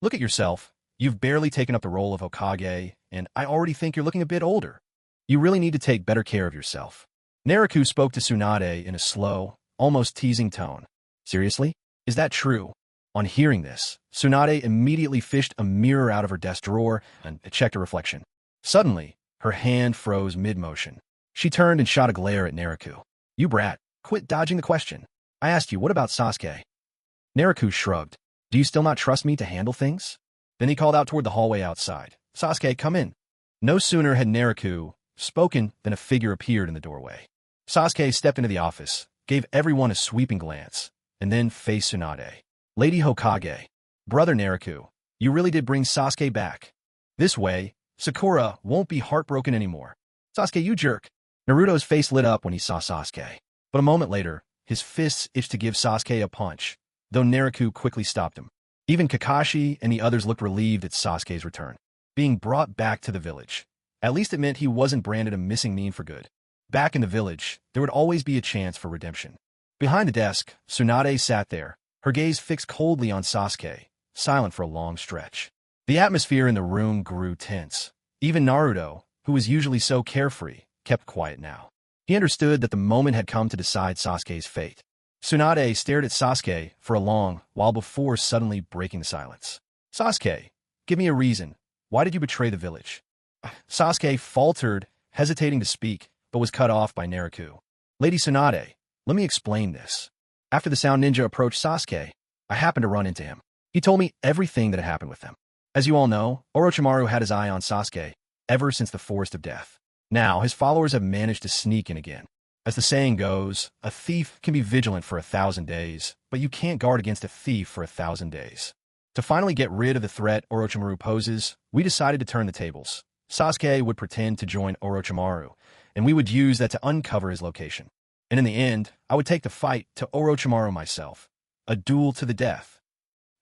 Look at yourself. You've barely taken up the role of Hokage, and I already think you're looking a bit older. You really need to take better care of yourself. Naruto spoke to Tsunade in a slow, almost teasing tone. Seriously? Is that true? On hearing this, Tsunade immediately fished a mirror out of her desk drawer and checked her reflection. Suddenly, her hand froze mid-motion. She turned and shot a glare at Naruto. You brat, quit dodging the question. I asked you, what about Sasuke? Naruto shrugged. Do you still not trust me to handle things? Then he called out toward the hallway outside. Sasuke, come in. No sooner had Naruto spoken than a figure appeared in the doorway. Sasuke stepped into the office, gave everyone a sweeping glance, and then faced Tsunade. Lady Hokage, brother Naruto, you really did bring Sasuke back. This way, Sakura won't be heartbroken anymore. Sasuke, you jerk. Naruto's face lit up when he saw Sasuke. But a moment later, his fists itched to give Sasuke a punch, though Naruto quickly stopped him. Even Kakashi and the others looked relieved at Sasuke's return. Being brought back to the village. At least it meant he wasn't branded a missing mean for good. Back in the village, there would always be a chance for redemption. Behind the desk, Tsunade sat there, her gaze fixed coldly on Sasuke, silent for a long stretch. The atmosphere in the room grew tense. Even Naruto, who was usually so carefree, kept quiet now. He understood that the moment had come to decide Sasuke's fate. Tsunade stared at Sasuke for a long while before suddenly breaking the silence. Sasuke, give me a reason. Why did you betray the village? Sasuke faltered, hesitating to speak, but was cut off by Naruto. Lady Tsunade, let me explain this. After the Sound Ninja approached Sasuke, I happened to run into him. He told me everything that had happened with them. As you all know, Orochimaru had his eye on Sasuke ever since the Forest of Death. Now, his followers have managed to sneak in again. As the saying goes, a thief can be vigilant for 1,000 days, but you can't guard against a thief for 1,000 days. To finally get rid of the threat Orochimaru poses, we decided to turn the tables. Sasuke would pretend to join Orochimaru, and we would use that to uncover his location. And in the end, I would take the fight to Orochimaru myself. A duel to the death.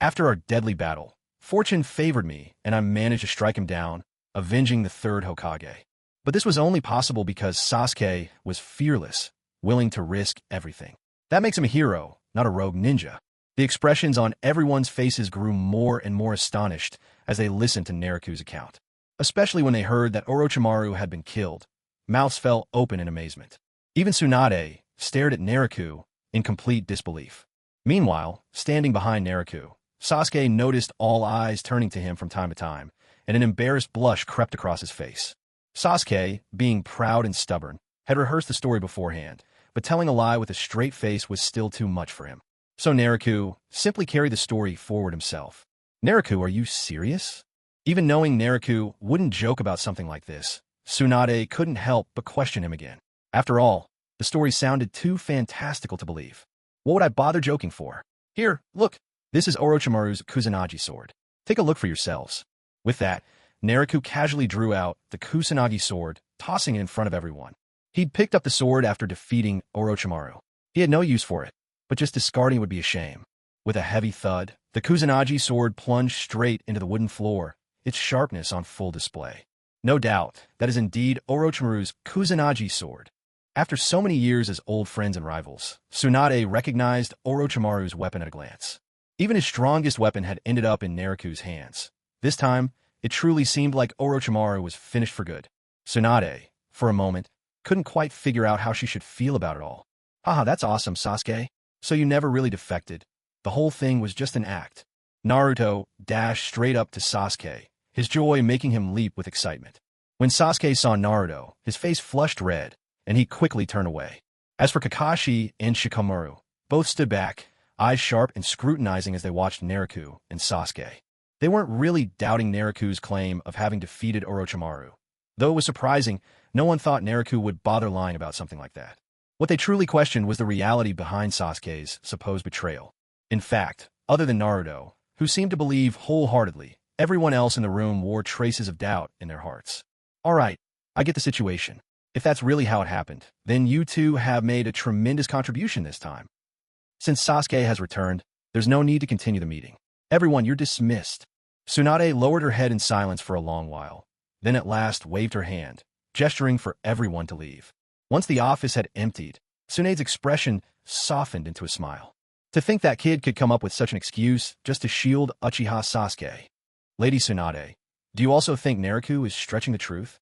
After our deadly battle, fortune favored me, and I managed to strike him down, avenging the third Hokage. But this was only possible because Sasuke was fearless, willing to risk everything. That makes him a hero, not a rogue ninja. The expressions on everyone's faces grew more and more astonished as they listened to Naruto's account. Especially when they heard that Orochimaru had been killed. Mouths fell open in amazement. Even Tsunade stared at Naruto in complete disbelief. Meanwhile, standing behind Naruto, Sasuke noticed all eyes turning to him from time to time, and an embarrassed blush crept across his face. Sasuke, being proud and stubborn, had rehearsed the story beforehand, but telling a lie with a straight face was still too much for him. So Naruto simply carried the story forward himself. Naruto, are you serious? Even knowing Naruto wouldn't joke about something like this, Tsunade couldn't help but question him again. After all, the story sounded too fantastical to believe. What would I bother joking for? Here, look. This is Orochimaru's Kusanagi sword. Take a look for yourselves. With that, Naruto casually drew out the Kusanagi sword, tossing it in front of everyone. He'd picked up the sword after defeating Orochimaru. He had no use for it, but just discarding it would be a shame. With a heavy thud, the Kusanagi sword plunged straight into the wooden floor, its sharpness on full display. No doubt, that is indeed Orochimaru's Kusanagi sword. After so many years as old friends and rivals, Tsunade recognized Orochimaru's weapon at a glance. Even his strongest weapon had ended up in Naruto's hands. This time, it truly seemed like Orochimaru was finished for good. Tsunade, for a moment, couldn't quite figure out how she should feel about it all. Haha, that's awesome, Sasuke. So you never really defected. The whole thing was just an act. Naruto dashed straight up to Sasuke, his joy making him leap with excitement. When Sasuke saw Naruto, his face flushed red, and he quickly turned away. As for Kakashi and Shikamaru, both stood back, eyes sharp and scrutinizing as they watched Naruto and Sasuke. They weren't really doubting Naruto's claim of having defeated Orochimaru. Though it was surprising, no one thought Naruto would bother lying about something like that. What they truly questioned was the reality behind Sasuke's supposed betrayal. In fact, other than Naruto, who seemed to believe wholeheartedly, everyone else in the room wore traces of doubt in their hearts. All right, I get the situation. If that's really how it happened, then you two have made a tremendous contribution this time. Since Sasuke has returned, there's no need to continue the meeting. Everyone, you're dismissed. Tsunade lowered her head in silence for a long while, then at last waved her hand, gesturing for everyone to leave. Once the office had emptied, Tsunade's expression softened into a smile. To think that kid could come up with such an excuse just to shield Uchiha Sasuke. Lady Tsunade, do you also think Naruto is stretching the truth?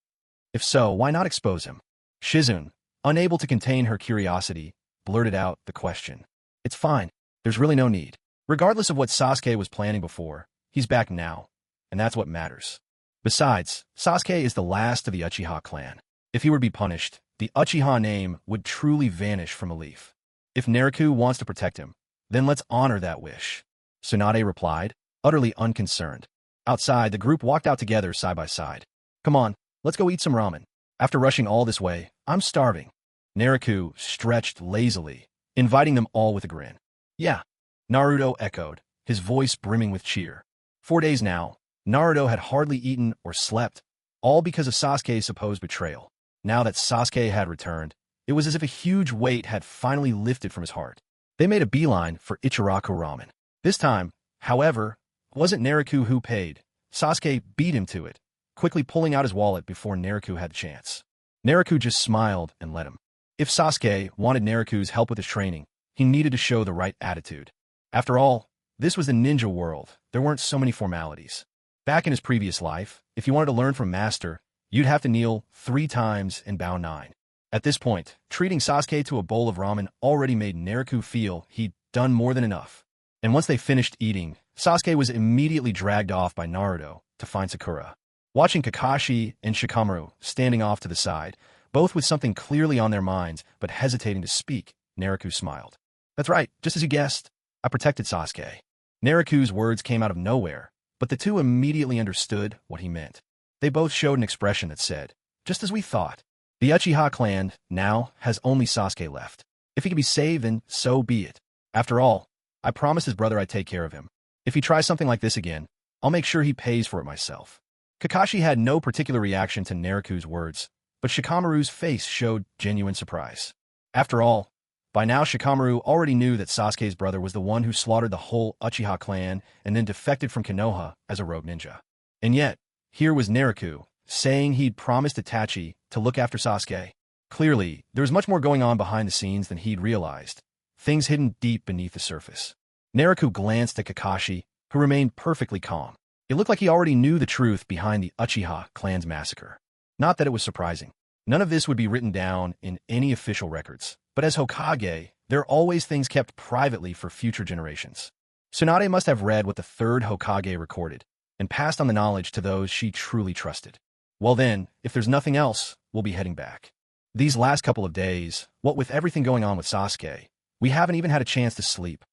If so, why not expose him? Shizune, unable to contain her curiosity, blurted out the question. It's fine. There's really no need. Regardless of what Sasuke was planning before, he's back now, and that's what matters. Besides, Sasuke is the last of the Uchiha clan. If he were to be punished, the Uchiha name would truly vanish from a leaf. If Naruto wants to protect him, then let's honor that wish. Tsunade replied, utterly unconcerned. Outside, the group walked out together side by side. Come on, let's go eat some ramen. After rushing all this way, I'm starving. Naruto stretched lazily, inviting them all with a grin. Yeah, Naruto echoed, his voice brimming with cheer. 4 days now, Naruto had hardly eaten or slept, all because of Sasuke's supposed betrayal. Now that Sasuke had returned, it was as if a huge weight had finally lifted from his heart. They made a beeline for Ichiraku ramen. This time, however, it wasn't Naruto who paid. Sasuke beat him to it, quickly pulling out his wallet before Naruto had the chance. Naruto just smiled and let him. If Sasuke wanted Naruto's help with his training, he needed to show the right attitude. After all, this was the ninja world. There weren't so many formalities. Back in his previous life, if you wanted to learn from Master, you'd have to kneel 3 times and bow 9. At this point, treating Sasuke to a bowl of ramen already made Naruto feel he'd done more than enough. And once they finished eating, Sasuke was immediately dragged off by Naruto to find Sakura. Watching Kakashi and Shikamaru standing off to the side, both with something clearly on their minds but hesitating to speak, Naruto smiled. That's right, just as you guessed, I protected Sasuke. Naruto's words came out of nowhere, but the two immediately understood what he meant. They both showed an expression that said, just as we thought. The Uchiha clan now has only Sasuke left. If he can be saved, then so be it. After all, I promised his brother I'd take care of him. If he tries something like this again, I'll make sure he pays for it myself. Kakashi had no particular reaction to Naruto's words, but Shikamaru's face showed genuine surprise. After all, by now Shikamaru already knew that Sasuke's brother was the one who slaughtered the whole Uchiha clan and then defected from Konoha as a rogue ninja. And yet, here was Naruto, saying he'd promised Itachi to look after Sasuke. Clearly, there was much more going on behind the scenes than he'd realized, things hidden deep beneath the surface. Naruto glanced at Kakashi, who remained perfectly calm. It looked like he already knew the truth behind the Uchiha clan's massacre. Not that it was surprising. None of this would be written down in any official records, but as Hokage, there are always things kept privately for future generations. Tsunade must have read what the 3rd Hokage recorded, and passed on the knowledge to those she truly trusted. Well then, if there's nothing else, we'll be heading back. These last couple of days, what with everything going on with Sasuke, we haven't even had a chance to sleep.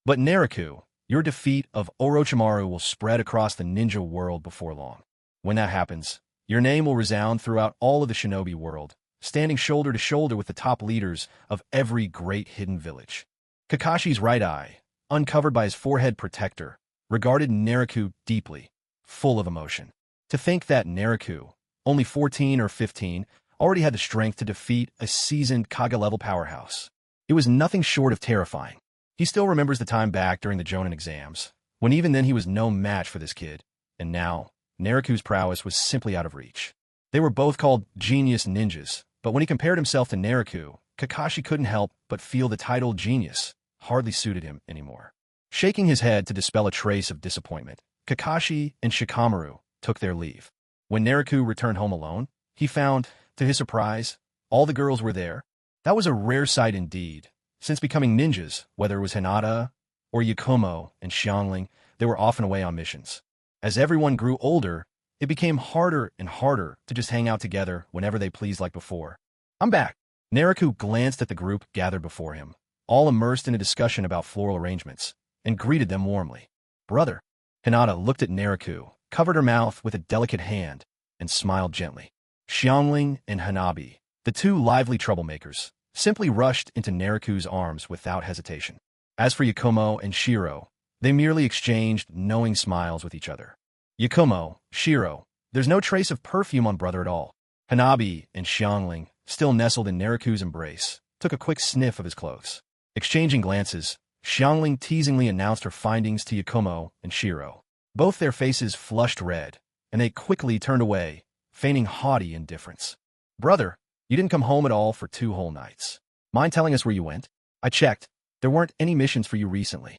But Naruto, your defeat of Orochimaru will spread across the ninja world before long. When that happens, your name will resound throughout all of the shinobi world, standing shoulder to shoulder with the top leaders of every great hidden village. Kakashi's right eye, uncovered by his forehead protector, regarded Naruto deeply, full of emotion. To think that Naruto, only 14 or 15, already had the strength to defeat a seasoned Kage-level powerhouse. It was nothing short of terrifying. He still remembers the time back during the Jonin exams, when even then he was no match for this kid, and now, Naruto's prowess was simply out of reach. They were both called genius ninjas, But when he compared himself to Naruto, Kakashi couldn't help but feel the title genius hardly suited him anymore. Shaking his head to dispel a trace of disappointment, Kakashi and Shikamaru took their leave. When Naruto returned home alone, he found, to his surprise, all the girls were there. That was a rare sight indeed. Since becoming ninjas, whether it was Hinata or Yakumo and Xiangling, they were often away on missions. As everyone grew older, it became harder and harder to just hang out together whenever they pleased like before. "I'm back." Naruto glanced at the group gathered before him, all immersed in a discussion about floral arrangements, and greeted them warmly. "Brother." Hinata looked at Naruto, covered her mouth with a delicate hand, and smiled gently. Xiangling and Hanabi, the two lively troublemakers, simply rushed into Naruto's arms without hesitation. As for Yakumo and Shiro, they merely exchanged knowing smiles with each other. "Yakumo, Shiro, there's no trace of perfume on brother at all." Hanabi and Xiangling, still nestled in Naruto's embrace, took a quick sniff of his clothes. Exchanging glances, Xiangling teasingly announced her findings to Yakumo and Shiro. Both their faces flushed red, and they quickly turned away, feigning haughty indifference. "Brother, you didn't come home at all for 2 whole nights. Mind telling us where you went? I checked. There weren't any missions for you recently."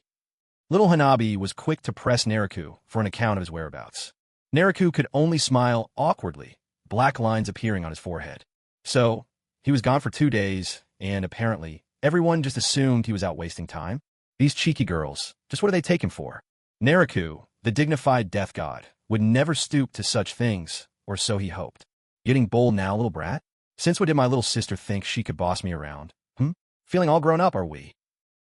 Little Hanabi was quick to press Naruto for an account of his whereabouts. Naruto could only smile awkwardly, black lines appearing on his forehead. So, he was gone for 2 days, and apparently, everyone just assumed he was out wasting time. These cheeky girls, just what do they take him for? Naruto, the dignified death god, would never stoop to such things, or so he hoped. "Getting bold now, little brat? Since when did my little sister think she could boss me around? Feeling all grown up, are we?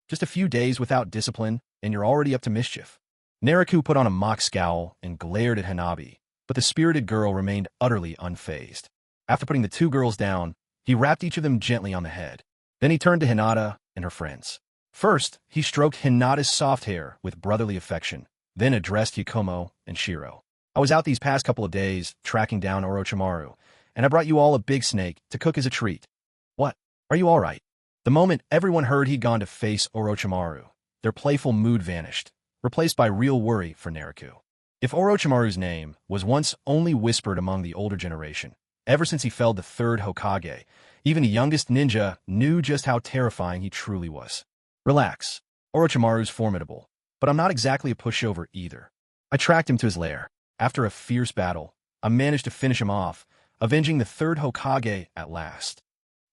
Just a few days without discipline, and you're already up to mischief." Naruto put on a mock scowl and glared at Hanabi, but the spirited girl remained utterly unfazed. After putting the 2 girls down, he rapped each of them gently on the head. Then he turned to Hinata and her friends. First, he stroked Hinata's soft hair with brotherly affection, then addressed Yakumo and Shiro. "I was out these past couple of days tracking down Orochimaru, and I brought you all a big snake to cook as a treat. What? Are you all right?" The moment everyone heard he'd gone to face Orochimaru, their playful mood vanished, replaced by real worry for Naruto. If Orochimaru's name was once only whispered among the older generation, ever since he felled the 3rd Hokage, even the youngest ninja knew just how terrifying he truly was. "Relax. Orochimaru's formidable, but I'm not exactly a pushover either. I tracked him to his lair. After a fierce battle, I managed to finish him off, avenging the 3rd Hokage at last."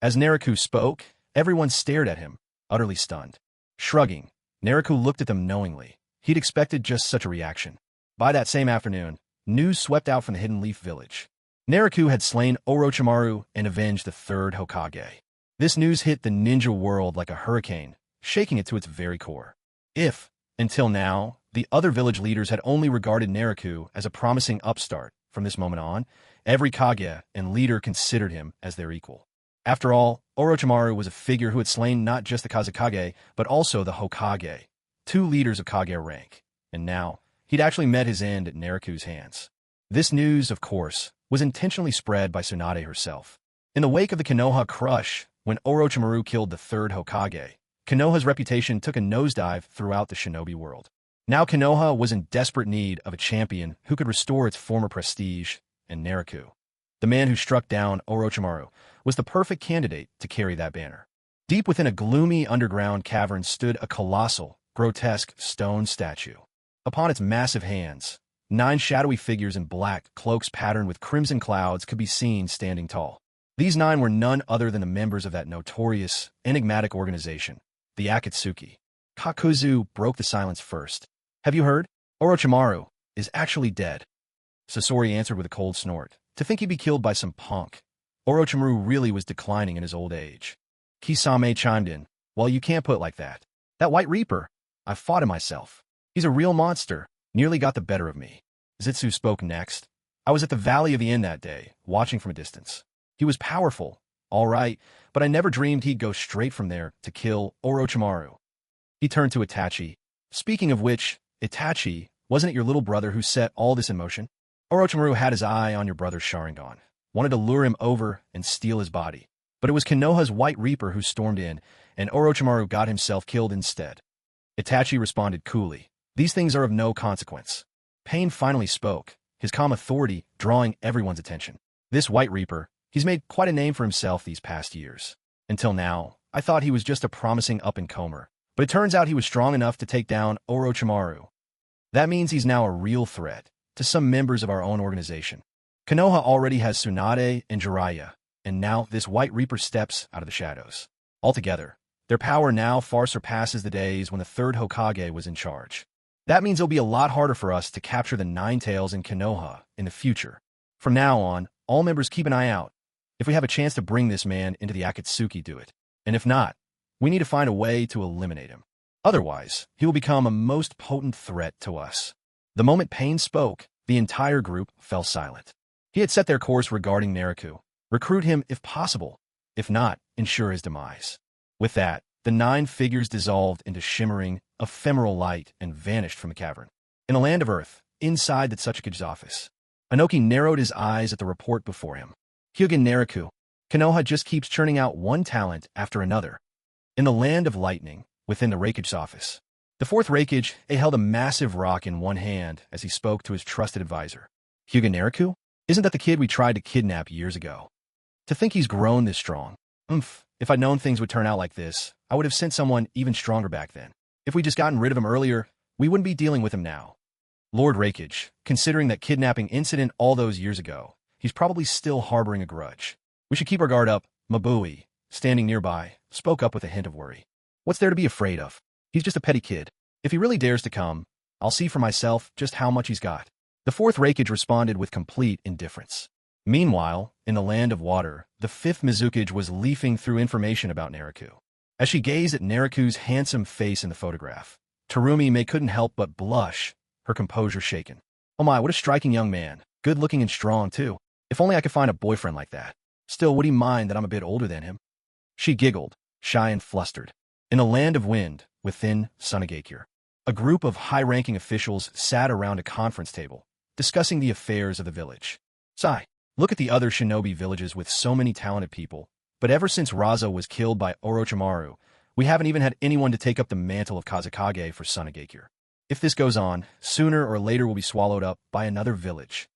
As Naruto spoke, everyone stared at him, utterly stunned. Shrugging, Naruto looked at them knowingly. He'd expected just such a reaction. By that same afternoon, news swept out from the Hidden Leaf Village. Naruto had slain Orochimaru and avenged the 3rd Hokage. This news hit the ninja world like a hurricane, shaking it to its very core. If, until now, the other village leaders had only regarded Naruto as a promising upstart, from this moment on, every Kage and leader considered him as their equal. After all, Orochimaru was a figure who had slain not just the Kazekage, but also the Hokage, 2 leaders of Kage rank, and now, he'd actually met his end at Naruto's hands. This news, of course, was intentionally spread by Tsunade herself. In the wake of the Konoha crush, when Orochimaru killed the 3rd Hokage, Konoha's reputation took a nosedive throughout the shinobi world. Now Konoha was in desperate need of a champion who could restore its former prestige, and Naruto, the man who struck down Orochimaru, was the perfect candidate to carry that banner. Deep within a gloomy underground cavern stood a colossal, grotesque stone statue. Upon its massive hands, 9 shadowy figures in black cloaks patterned with crimson clouds could be seen standing tall. These 9 were none other than the members of that notorious, enigmatic organization, the Akatsuki. Kakuzu broke the silence first. "Have you heard? Orochimaru is actually dead." Sasori answered with a cold snort. To think he'd be killed by some punk. Orochimaru really was declining in his old age. Kisame chimed in. "Well, you can't put it like that. That White Reaper, I fought him myself. He's a real monster, nearly got the better of me." Zetsu spoke next. "I was at the Valley of the Inn that day, watching from a distance. He was powerful, all right, but I never dreamed he'd go straight from there to kill Orochimaru." He turned to Itachi. "Speaking of which, Itachi, wasn't it your little brother who set all this in motion? Orochimaru had his eye on your brother's Sharingan, wanted to lure him over and steal his body. But it was Konoha's White Reaper who stormed in, and Orochimaru got himself killed instead." Itachi responded coolly. "These things are of no consequence." Pain finally spoke, his calm authority drawing everyone's attention. "This White Reaper He's made quite a name for himself these past years. Until now, I thought he was just a promising up-and-comer, but it turns out he was strong enough to take down Orochimaru. That means he's now a real threat to some members of our own organization. Konoha already has Tsunade and Jiraiya, and now this White Reaper steps out of the shadows. Altogether, their power now far surpasses the days when the third Hokage was in charge. That means it'll be a lot harder for us to capture the Nine Tails in Konoha in the future. From now on, all members keep an eye out. If we have a chance to bring this man into the Akatsuki, do it. And if not, we need to find a way to eliminate him. Otherwise, he will become a most potent threat to us. The moment Pain spoke, the entire group fell silent. He had set their course regarding Naruto. Recruit him if possible. If not, ensure his demise. With that, the 9 figures dissolved into shimmering, ephemeral light and vanished from the cavern. In a land of earth, inside the Tsuchikage's office, Inoki narrowed his eyes at the report before him. Hyugen Naruto, Konoha just keeps churning out one talent after another. In the land of lightning, within the Raikage's office, the fourth Raikage held a massive rock in one hand as he spoke to his trusted advisor. Hyugen Naruto? Isn't that the kid we tried to kidnap years ago? To think he's grown this strong. If I'd known things would turn out like this, I would have sent someone even stronger back then. If we'd just gotten rid of him earlier, we wouldn't be dealing with him now. Lord Raikage, considering that kidnapping incident all those years ago, he's probably still harboring a grudge. We should keep our guard up. Mabui, standing nearby, spoke up with a hint of worry. What's there to be afraid of? He's just a petty kid. If he really dares to come, I'll see for myself just how much he's got. The fourth Raikage responded with complete indifference. Meanwhile, in the land of water, the fifth Mizukage was leafing through information about Naruto. As she gazed at Naruto's handsome face in the photograph, Terumi couldn't help but blush, her composure shaken. Oh my, what a striking young man. Good-looking and strong, too. If only I could find a boyfriend like that. Still, would he mind that I'm a bit older than him? She giggled, shy and flustered. In the land of wind, within Sunagakure, a group of high-ranking officials sat around a conference table, discussing the affairs of the village. Sigh. Look at the other shinobi villages with so many talented people, but ever since Raza was killed by Orochimaru, we haven't even had anyone to take up the mantle of Kazekage for Sunagakure. If this goes on, sooner or later we'll be swallowed up by another village.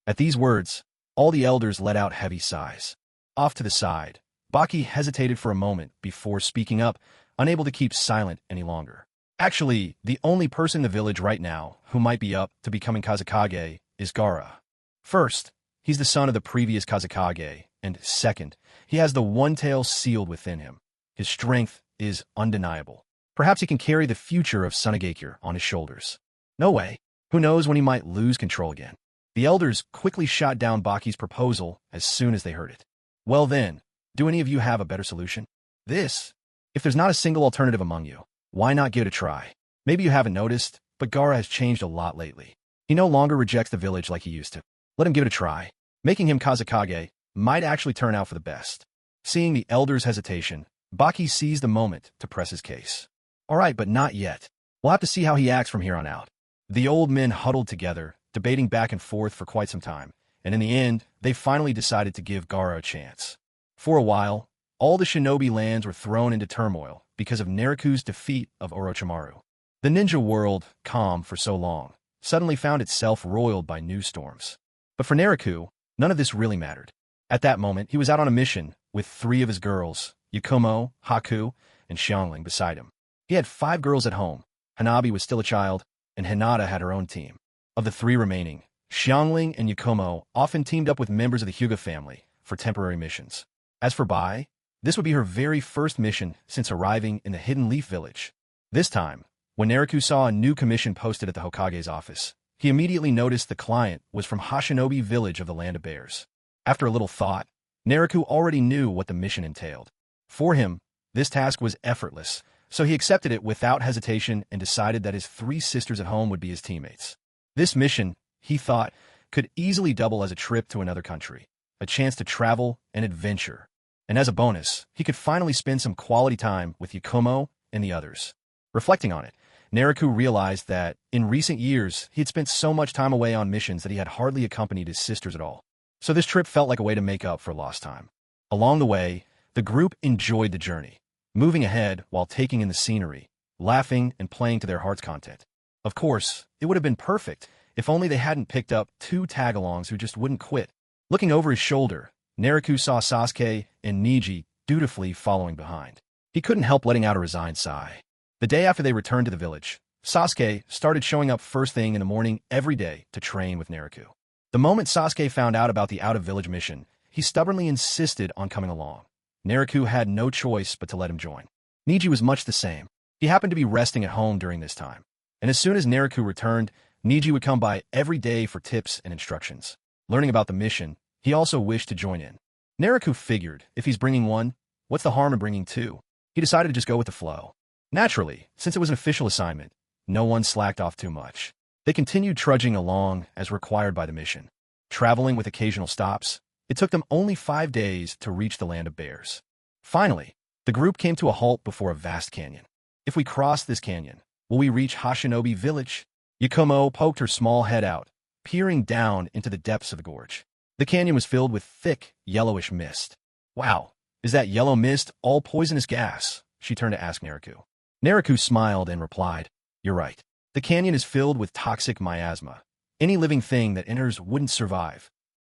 At these words, all the elders let out heavy sighs. Off to the side, Baki hesitated for a moment before speaking up, unable to keep silent any longer. Actually, the only person in the village right now who might be up to becoming Kazekage is Gaara. First, he's the son of the previous Kazekage, and second, he has the one tail sealed within him. His strength is undeniable. Perhaps he can carry the future of Sunagakure on his shoulders. No way. Who knows when he might lose control again. The elders quickly shot down Baki's proposal as soon as they heard it. Well then, do any of you have a better solution? This. If there's not a single alternative among you, why not give it a try? Maybe you haven't noticed, but Gaara has changed a lot lately. He no longer rejects the village like he used to. Let him give it a try. Making him Kazekage might actually turn out for the best. Seeing the elders' hesitation, Baki seized the moment to press his case. All right, but not yet. We'll have to see how he acts from here on out. The old men huddled together, debating back and forth for quite some time, and in the end, they finally decided to give Gaara a chance. For a while, all the shinobi lands were thrown into turmoil because of Naruto's defeat of Orochimaru. The ninja world, calm for so long, suddenly found itself roiled by new storms. But for Naruto, none of this really mattered. At that moment, he was out on a mission with 3 of his girls, Yakumo, Haku, and Xiangling beside him. He had 5 girls at home. Hanabi was still a child, and Hinata had her own team. Of the 3 remaining, Xiangling and Yakumo often teamed up with members of the Hyuga family for temporary missions. As for Bai, this would be her very first mission since arriving in the Hidden Leaf Village. This time, when Naruto saw a new commission posted at the Hokage's office, he immediately noticed the client was from Hashinobi Village of the Land of Bears. After a little thought, Naruto already knew what the mission entailed. For him, this task was effortless, so he accepted it without hesitation and decided that his 3 sisters at home would be his teammates. This mission, he thought, could easily double as a trip to another country, a chance to travel and adventure. And as a bonus, he could finally spend some quality time with Yakumo and the others. Reflecting on it, Naruto realized that, in recent years, he had spent so much time away on missions that he had hardly accompanied his sisters at all. So this trip felt like a way to make up for lost time. Along the way, the group enjoyed the journey, moving ahead while taking in the scenery, laughing and playing to their heart's content. Of course, it would have been perfect if only they hadn't picked up 2 tag-alongs who just wouldn't quit. Looking over his shoulder, Naruto saw Sasuke and Neji dutifully following behind. He couldn't help letting out a resigned sigh. The day after they returned to the village, Sasuke started showing up first thing in the morning every day to train with Naruto. The moment Sasuke found out about the out-of-village mission, he stubbornly insisted on coming along. Naruto had no choice but to let him join. Neji was much the same. He happened to be resting at home during this time, and as soon as Naruto returned, Neji would come by every day for tips and instructions. Learning about the mission, he also wished to join in. Naruto figured, if he's bringing one, what's the harm in bringing two? He decided to just go with the flow. Naturally, since it was an official assignment, no one slacked off too much. They continued trudging along as required by the mission. Traveling with occasional stops, it took them only 5 days to reach the land of bears. Finally, the group came to a halt before a vast canyon. If we cross this canyon, will we reach Hashinobi village? Yakumo poked her small head out, peering down into the depths of the gorge. The canyon was filled with thick, yellowish mist. Wow, is that yellow mist all poisonous gas? She turned to ask Naruto. Naruto smiled and replied, "You're right. The canyon is filled with toxic miasma. Any living thing that enters wouldn't survive.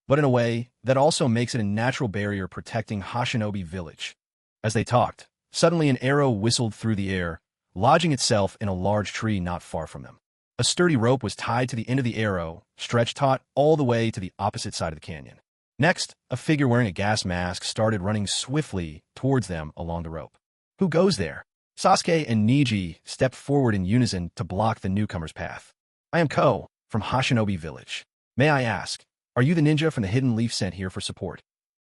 But in a way, that also makes it a natural barrier protecting Hashinobi village." As they talked, suddenly an arrow whistled through the air, lodging itself in a large tree not far from them. A sturdy rope was tied to the end of the arrow, stretched taut all the way to the opposite side of the canyon. Next, a figure wearing a gas mask started running swiftly towards them along the rope. "Who goes there?" Sasuke and Neji stepped forward in unison to block the newcomer's path. "I am Ko, from Hashinobi village. May I ask, are you the ninja from the Hidden Leaf sent here for support?"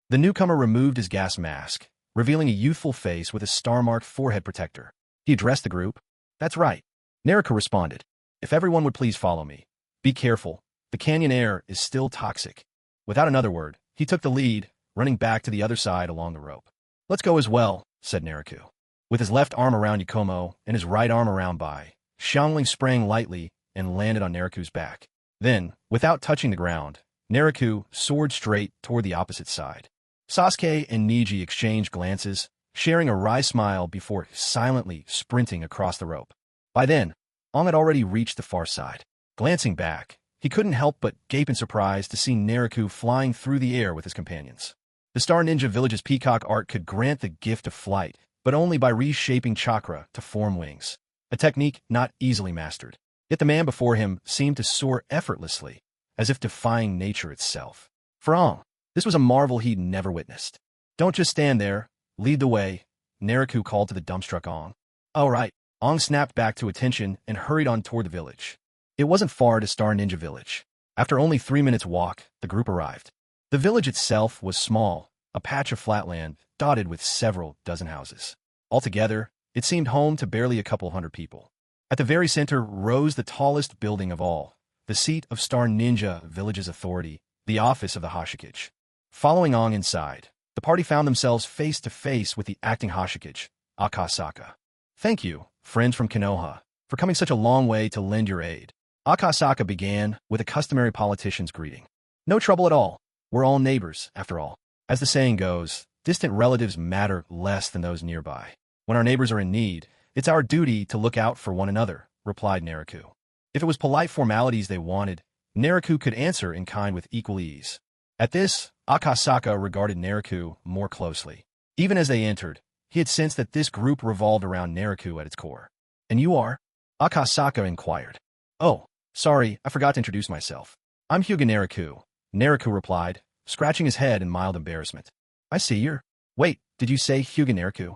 The newcomer removed his gas mask, revealing a youthful face with a star-marked forehead protector. He addressed the group. "That's right." Naruto responded. "If everyone would please follow me. Be careful. The canyon air is still toxic." Without another word, he took the lead, running back to the other side along the rope. "Let's go as well," said Naruto. With his left arm around Yakumo and his right arm around Bai, Xiangling sprang lightly and landed on Naruto's back. Then, without touching the ground, Naruto soared straight toward the opposite side. Sasuke and Neji exchanged glances, sharing a wry smile before silently sprinting across the rope. By then, Aang had already reached the far side. Glancing back, he couldn't help but gape in surprise to see Naruto flying through the air with his companions. The Star Ninja Village's peacock art could grant the gift of flight, but only by reshaping chakra to form wings, a technique not easily mastered. Yet the man before him seemed to soar effortlessly, as if defying nature itself. For Aang, this was a marvel he'd never witnessed. "Don't just stand there. Lead the way," Naruto called to the dumbstruck Aang. "All right." Aang snapped back to attention and hurried on toward the village. It wasn't far to Star Ninja Village. After only 3 minutes' walk, the group arrived. The village itself was small, a patch of flatland dotted with several dozen houses. Altogether, it seemed home to barely a couple hundred people. At the very center rose the tallest building of all, the seat of Star Ninja Village's authority, the office of the Hokage. Following Aang inside, the party found themselves face to face with the acting Hokage, Akasaka. "Thank you, friends from Konoha, for coming such a long way to lend your aid." Akasaka began with a customary politician's greeting. "No trouble at all. We're all neighbors, after all. As the saying goes, distant relatives matter less than those nearby. When our neighbors are in need, it's our duty to look out for one another," replied Naruto. If it was polite formalities they wanted, Naruto could answer in kind with equal ease. At this, Akasaka regarded Naruto more closely. Even as they entered, he had sensed that this group revolved around Naruto at its core. "And you are?" Akasaka inquired. "Oh, sorry, I forgot to introduce myself. I'm Hyuga Naruto," Naruto replied, scratching his head in mild embarrassment. "I see you're... Wait, did you say Hyuga Naruto?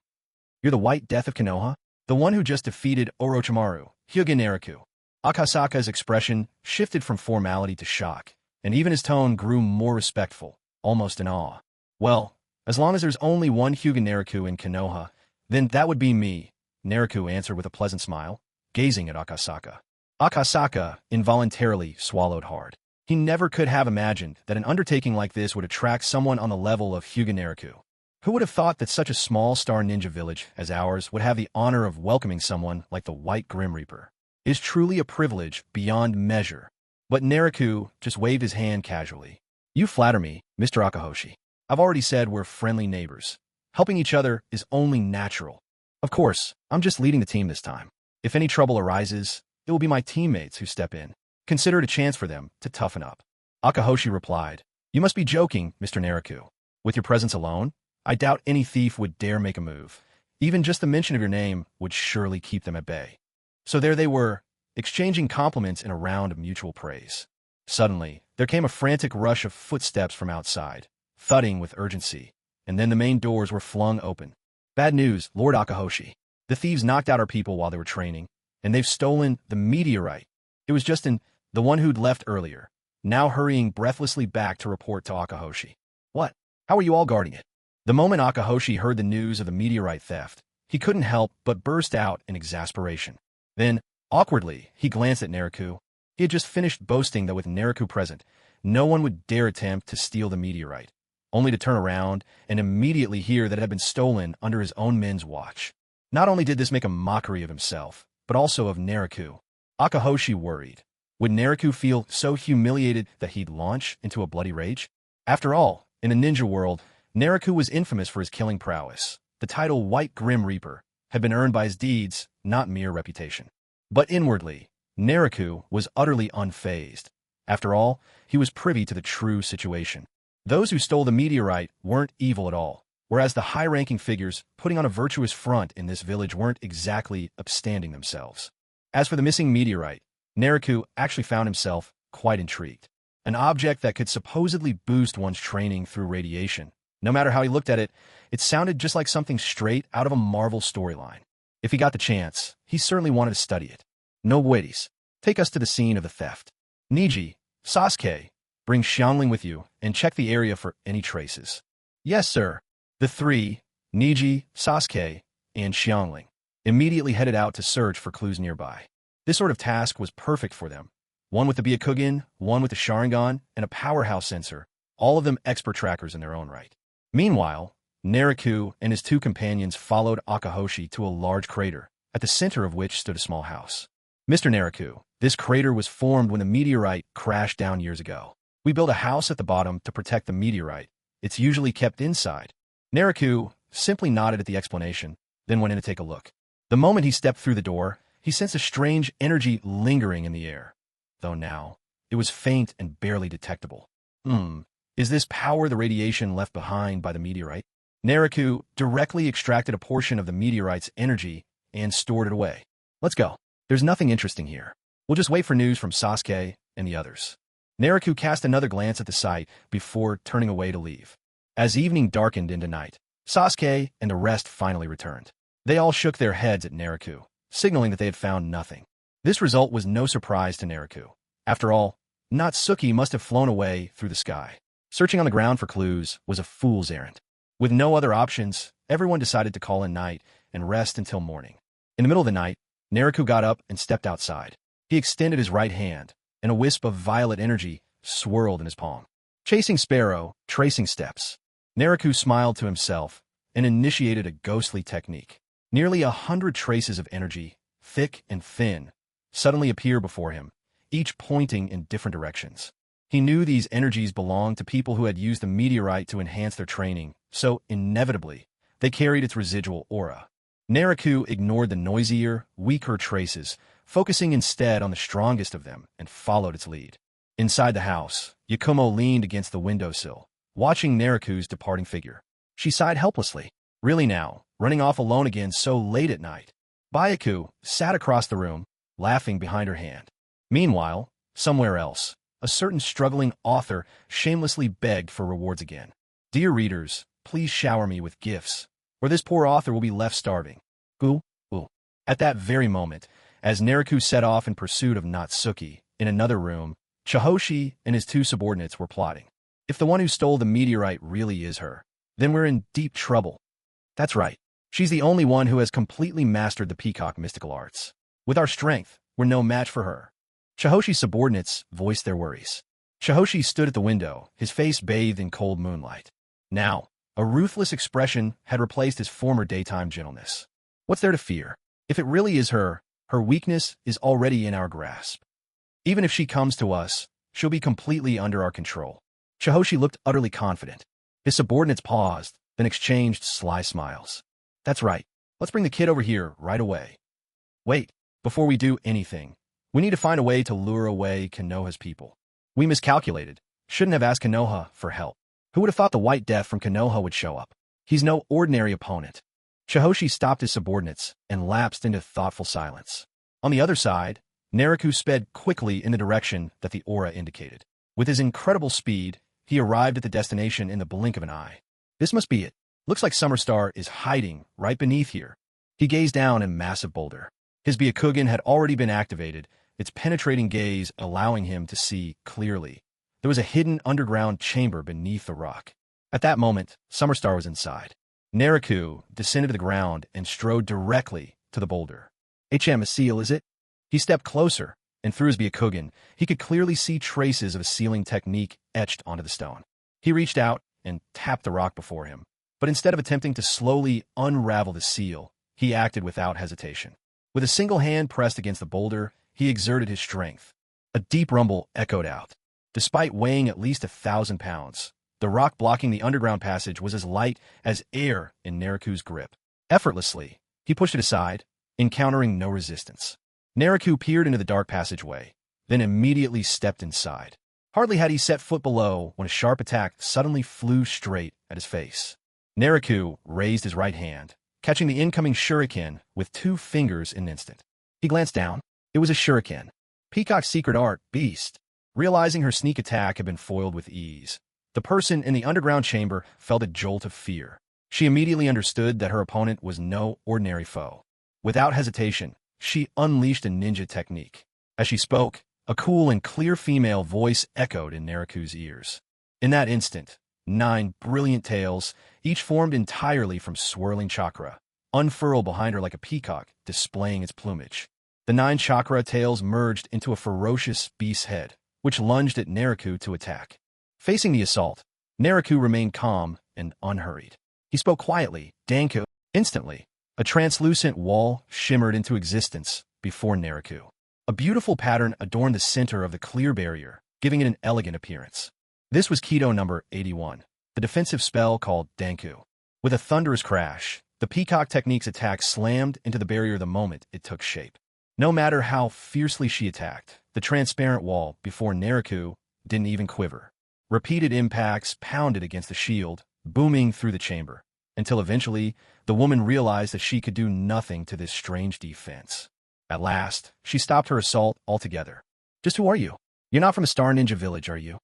You're the White Death of Konoha? The one who just defeated Orochimaru, Hyuga Naruto." Akasaka's expression shifted from formality to shock, and even his tone grew more respectful, almost in awe. "Well, as long as there's only one Hyuga Naruto in Konoha, then that would be me," Naruto answered with a pleasant smile, gazing at Akasaka. Akasaka involuntarily swallowed hard. He never could have imagined that an undertaking like this would attract someone on the level of Hyuga Naruto. Who would have thought that such a small Star Ninja village as ours would have the honor of welcoming someone like the White Grim Reaper? It is truly a privilege beyond measure. But Naruto just waved his hand casually. "You flatter me, Mr. Akahoshi. I've already said we're friendly neighbors. Helping each other is only natural. Of course, I'm just leading the team this time. If any trouble arises, it will be my teammates who step in. Consider it a chance for them to toughen up." Akahoshi replied, "You must be joking, Mr. Naruto. With your presence alone, I doubt any thief would dare make a move. Even just the mention of your name would surely keep them at bay. So there they were, exchanging compliments in a round of mutual praise. Suddenly, there came a frantic rush of footsteps from outside, thudding with urgency, and then the main doors were flung open. Bad news, Lord Akahoshi. The thieves knocked out our people while they were training, and they've stolen the meteorite. It was Justin, the one who'd left earlier, now hurrying breathlessly back to report to Akahoshi. What? How are you all guarding it? The moment Akahoshi heard the news of the meteorite theft, he couldn't help but burst out in exasperation. Then, awkwardly, he glanced at Naruto. He had just finished boasting that with Naruto present, no one would dare attempt to steal the meteorite, only to turn around and immediately hear that it had been stolen under his own men's watch. Not only did this make a mockery of himself, but also of Naruto. Akahoshi worried. Would Naruto feel so humiliated that he'd launch into a bloody rage? After all, in a ninja world, Naruto was infamous for his killing prowess. The title White Grim Reaper had been earned by his deeds, not mere reputation. But inwardly, Naruto was utterly unfazed. After all, he was privy to the true situation. Those who stole the meteorite weren't evil at all, whereas the high-ranking figures putting on a virtuous front in this village weren't exactly upstanding themselves. As for the missing meteorite, Naruto actually found himself quite intrigued. An object that could supposedly boost one's training through radiation. No matter how he looked at it, it sounded just like something straight out of a Marvel storyline. If he got the chance, he certainly wanted to study it. No waities. Take us to the scene of the theft. Niji, Sasuke, bring Xiangling with you and check the area for any traces. Yes, sir. The three, Niji, Sasuke, and Xiangling, immediately headed out to search for clues nearby. This sort of task was perfect for them. One with the Byakugan, one with the Sharingan, and a powerhouse sensor, all of them expert trackers in their own right. Meanwhile, Naruto and his two companions followed Akahoshi to a large crater, at the center of which stood a small house. Mr. Naruto, this crater was formed when the meteorite crashed down years ago. We built a house at the bottom to protect the meteorite. It's usually kept inside. Naruto simply nodded at the explanation, then went in to take a look. The moment he stepped through the door, he sensed a strange energy lingering in the air. Though now, it was faint and barely detectable. Is this power the radiation left behind by the meteorite? Naruto directly extracted a portion of the meteorite's energy and stored it away. Let's go. There's nothing interesting here. We'll just wait for news from Sasuke and the others. Naruto cast another glance at the site before turning away to leave. As evening darkened into night, Sasuke and the rest finally returned. They all shook their heads at Naruto, signaling that they had found nothing. This result was no surprise to Naruto. After all, Natsuki must have flown away through the sky. Searching on the ground for clues was a fool's errand. With no other options, everyone decided to call in night and rest until morning. In the middle of the night, Naruto got up and stepped outside. He extended his right hand, and a wisp of violet energy swirled in his palm. Chasing sparrow, tracing steps. Naruto smiled to himself and initiated a ghostly technique. Nearly 100 traces of energy, thick and thin, suddenly appear before him, each pointing in different directions. He knew these energies belonged to people who had used the meteorite to enhance their training, so inevitably, they carried its residual aura. Naruto ignored the noisier, weaker traces, focusing instead on the strongest of them, and followed its lead. Inside the house, Yakumo leaned against the windowsill, watching Naruto's departing figure. She sighed helplessly. Really now, running off alone again so late at night. Byaku sat across the room, laughing behind her hand. Meanwhile, somewhere else, a certain struggling author shamelessly begged for rewards again. Dear readers, please shower me with gifts, or this poor author will be left starving. Ooh. At that very moment, as Naruto set off in pursuit of Natsuki, in another room, Chihoshi and his two subordinates were plotting. If the one who stole the meteorite really is her, then we're in deep trouble. That's right. She's the only one who has completely mastered the peacock mystical arts. With our strength, we're no match for her. Chihoshi's subordinates voiced their worries. Chihoshi stood at the window, his face bathed in cold moonlight. Now, a ruthless expression had replaced his former daytime gentleness. What's there to fear? If it really is her, her weakness is already in our grasp. Even if she comes to us, she'll be completely under our control. Chihoshi looked utterly confident. His subordinates paused, then exchanged sly smiles. That's right. Let's bring the kid over here right away. Wait, before we do anything, we need to find a way to lure away Konoha's people. We miscalculated. Shouldn't have asked Konoha for help. Who would have thought the White Death from Konoha would show up? He's no ordinary opponent. Chihoshi stopped his subordinates and lapsed into thoughtful silence. On the other side, Naraku sped quickly in the direction that the aura indicated. With his incredible speed, he arrived at the destination in the blink of an eye. This must be it. Looks like Summerstar is hiding right beneath here. He gazed down a massive boulder. His Byakugan had already been activated, its penetrating gaze allowing him to see clearly. There was a hidden underground chamber beneath the rock. At that moment, Summerstar was inside. Naraku descended to the ground and strode directly to the boulder. A seal, is it? He stepped closer, and through his Byakugan, he could clearly see traces of a sealing technique etched onto the stone. He reached out and tapped the rock before him, but instead of attempting to slowly unravel the seal, he acted without hesitation. With a single hand pressed against the boulder, he exerted his strength. A deep rumble echoed out. Despite weighing at least 1,000 pounds, the rock blocking the underground passage was as light as air in Naraku's grip. Effortlessly, he pushed it aside, encountering no resistance. Naraku peered into the dark passageway, then immediately stepped inside. Hardly had he set foot below when a sharp attack suddenly flew straight at his face. Naraku raised his right hand, catching the incoming shuriken with 2 fingers in an instant. He glanced down. It was a shuriken. Peacock's secret art, Beast. Realizing her sneak attack had been foiled with ease, the person in the underground chamber felt a jolt of fear. She immediately understood that her opponent was no ordinary foe. Without hesitation, she unleashed a ninja technique. As she spoke, a cool and clear female voice echoed in Naraku's ears. In that instant, 9 brilliant tails, each formed entirely from swirling chakra, unfurled behind her like a peacock, displaying its plumage. The 9 chakra tails merged into a ferocious beast's head, which lunged at Naraku to attack. Facing the assault, Naraku remained calm and unhurried. He spoke quietly, Danko. Instantly, a translucent wall shimmered into existence before Naraku. A beautiful pattern adorned the center of the clear barrier, giving it an elegant appearance. This was Kido number 81, the defensive spell called Danku. With a thunderous crash, the Peacock Technique's attack slammed into the barrier the moment it took shape. No matter how fiercely she attacked, the transparent wall before Naraku didn't even quiver. Repeated impacts pounded against the shield, booming through the chamber, until eventually the woman realized that she could do nothing to this strange defense. At last, she stopped her assault altogether. Just who are you? You're not from a Star Ninja village, are you?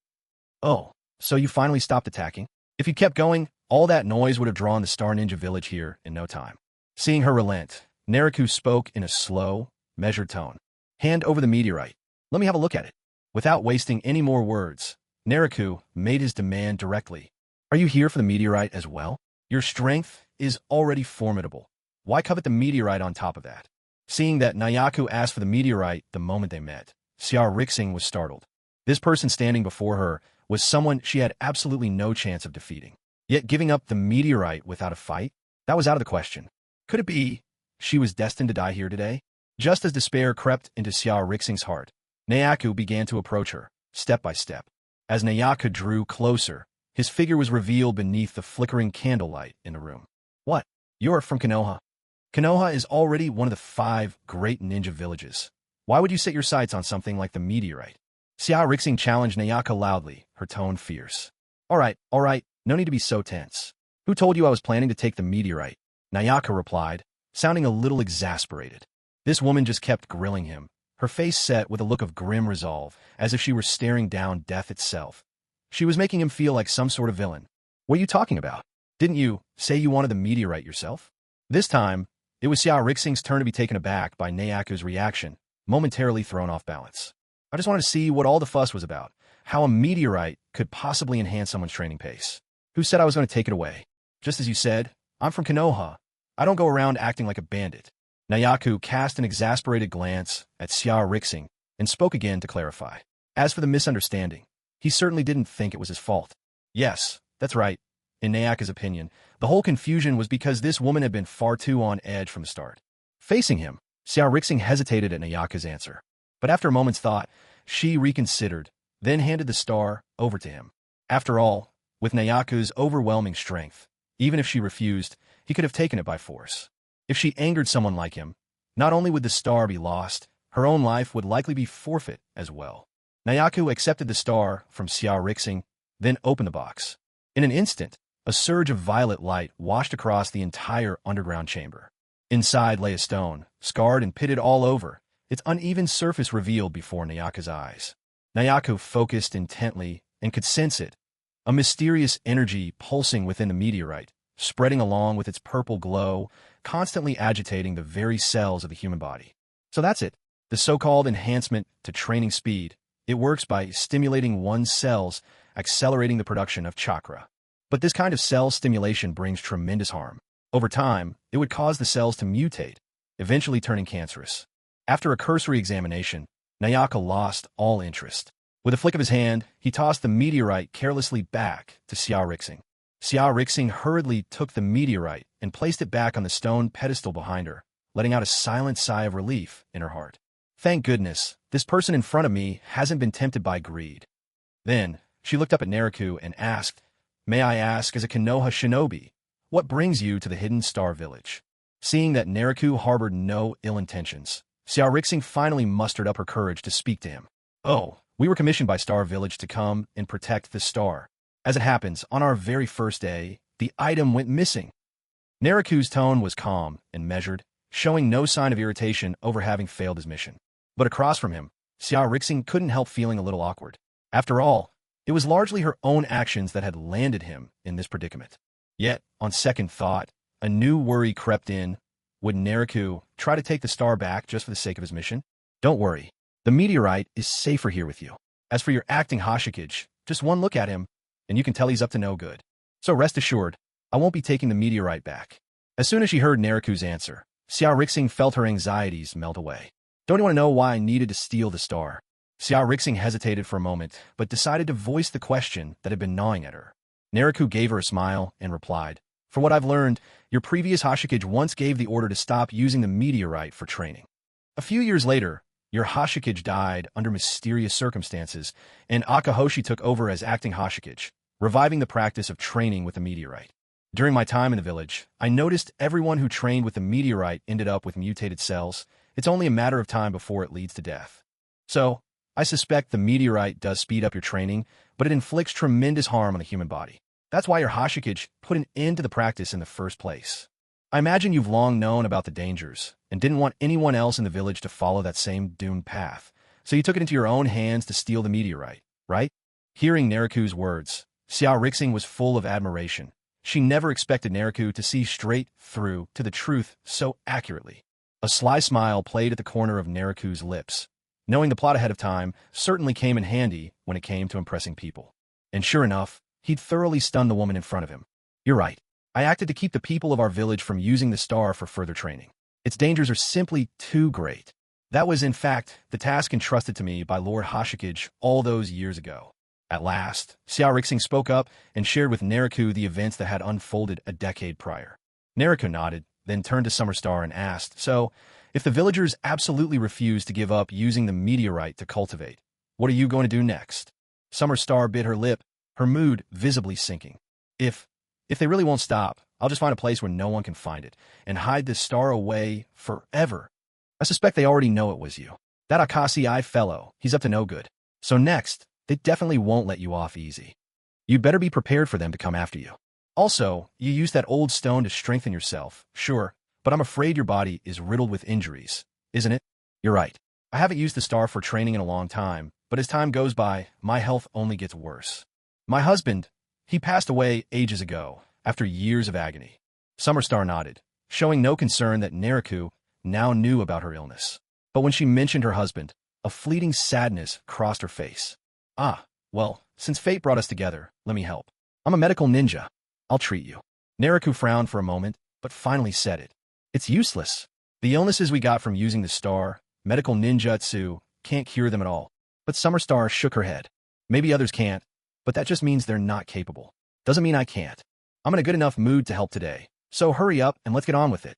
Oh, so you finally stopped attacking? If you kept going, all that noise would have drawn the Star Ninja village here in no time. Seeing her relent, Naraku spoke in a slow, measured tone. Hand over the meteorite. Let me have a look at it. Without wasting any more words, Naraku made his demand directly. Are you here for the meteorite as well? Your strength is already formidable. Why covet the meteorite on top of that? Seeing that Nayaku asked for the meteorite the moment they met, Xia Rixing was startled. This person standing before her was someone she had absolutely no chance of defeating. Yet giving up the meteorite without a fight? That was out of the question. Could it be she was destined to die here today? Just as despair crept into Xia Rixing's heart, Nayaku began to approach her, step by step. As Nayaku drew closer, his figure was revealed beneath the flickering candlelight in the room. What? You're from Konoha. Konoha is already one of the 5 great ninja villages. Why would you set your sights on something like the meteorite? Xia Rixing challenged Nayaku loudly, her tone fierce. All right, no need to be so tense. Who told you I was planning to take the meteorite? Nayaku replied, sounding a little exasperated. This woman just kept grilling him, her face set with a look of grim resolve, as if she were staring down death itself. She was making him feel like some sort of villain. What are you talking about? Didn't you say you wanted the meteorite yourself? This time, it was Xia Rixing's turn to be taken aback by Nayaku's reaction, momentarily thrown off balance. I just wanted to see what all the fuss was about, how a meteorite could possibly enhance someone's training pace. Who said I was going to take it away? Just as you said, I'm from Konoha. I don't go around acting like a bandit. Nayaku cast an exasperated glance at Xia Rixing and spoke again to clarify. As for the misunderstanding, he certainly didn't think it was his fault. Yes, that's right. In Nayaku's opinion, the whole confusion was because this woman had been far too on edge from the start. Facing him, Xia Rixing hesitated at Nayaku's answer. But after a moment's thought, she reconsidered, then handed the star over to him. After all, with Nayaku's overwhelming strength, even if she refused, he could have taken it by force. If she angered someone like him, not only would the star be lost, her own life would likely be forfeit as well. Nayaku accepted the star from Xia Rixing, then opened the box. In an instant, a surge of violet light washed across the entire underground chamber. Inside lay a stone, scarred and pitted all over, its uneven surface revealed before Nayaka's eyes. Nayaka focused intently and could sense it, a mysterious energy pulsing within the meteorite, spreading along with its purple glow, constantly agitating the very cells of the human body. So that's it. The so-called enhancement to training speed. It works by stimulating one's cells, accelerating the production of chakra. But this kind of cell stimulation brings tremendous harm. Over time, it would cause the cells to mutate, eventually turning cancerous. After a cursory examination, Nayaka lost all interest. With a flick of his hand, he tossed the meteorite carelessly back to Xiao Rixing. Xiao Rixing hurriedly took the meteorite and placed it back on the stone pedestal behind her, letting out a silent sigh of relief in her heart. Thank goodness, this person in front of me hasn't been tempted by greed. Then, she looked up at Naruto and asked, "May I ask, as a Konoha shinobi, what brings you to the Hidden Star Village?" Seeing that Naruto harbored no ill intentions, Xiao Rixing finally mustered up her courage to speak to him. "Oh, we were commissioned by Star Village to come and protect the star. As it happens, on our very first day, the item went missing." Naruto's tone was calm and measured, showing no sign of irritation over having failed his mission. But across from him, Xiao Rixing couldn't help feeling a little awkward. After all, it was largely her own actions that had landed him in this predicament. Yet, on second thought, a new worry crept in. Would Naruto try to take the star back just for the sake of his mission? Don't worry. The meteorite is safer here with you. As for your acting Hokage, just one look at him, and you can tell he's up to no good. So rest assured, I won't be taking the meteorite back. As soon as she heard Naruto's answer, Xiao Rixing felt her anxieties melt away. Don't you want to know why I needed to steal the star? Xiao Rixing hesitated for a moment, but decided to voice the question that had been gnawing at her. Naruto gave her a smile and replied, "For what I've learned, your previous Hokage once gave the order to stop using the meteorite for training. A few years later, your Hokage died under mysterious circumstances, and Akahoshi took over as acting Hokage, reviving the practice of training with the meteorite. During my time in the village, I noticed everyone who trained with the meteorite ended up with mutated cells. It's only a matter of time before it leads to death. So, I suspect the meteorite does speed up your training, but it inflicts tremendous harm on the human body. That's why your Hokage put an end to the practice in the first place. I imagine you've long known about the dangers, and didn't want anyone else in the village to follow that same doomed path, so you took it into your own hands to steal the meteorite, right?" Hearing Naruto's words, Xiao Rixing was full of admiration. She never expected Naruto to see straight through to the truth so accurately. A sly smile played at the corner of Naruto's lips. Knowing the plot ahead of time certainly came in handy when it came to impressing people. And sure enough, he'd thoroughly stunned the woman in front of him. "You're right. I acted to keep the people of our village from using the star for further training. Its dangers are simply too great. That was, in fact, the task entrusted to me by Lord Hokage all those years ago." At last, Xiao Rixing spoke up and shared with Naruto the events that had unfolded a decade prior. Naruto nodded, then turned to Summerstar and asked, "So, if the villagers absolutely refuse to give up using the meteorite to cultivate, what are you going to do next?" Summerstar bit her lip, her mood visibly sinking. If they really won't stop, I'll just find a place where no one can find it, and hide this star away forever. I suspect they already know it was you. That Akasi-eye fellow, he's up to no good. So next, they definitely won't let you off easy. You'd better be prepared for them to come after you. Also, you used that old stone to strengthen yourself, sure, but I'm afraid your body is riddled with injuries, isn't it? You're right. I haven't used the star for training in a long time, but as time goes by, my health only gets worse. My husband, he passed away ages ago, after years of agony. Summerstar nodded, showing no concern that Naruto now knew about her illness. But when she mentioned her husband, a fleeting sadness crossed her face. "Ah, well, since fate brought us together, let me help. I'm a medical ninja. I'll treat you." Naruto frowned for a moment, but finally said it. "It's useless. The illnesses we got from using the star, medical ninjutsu, can't cure them at all." But Summerstar shook her head. "Maybe others can't, but that just means they're not capable. Doesn't mean I can't. I'm in a good enough mood to help today, so hurry up and let's get on with it."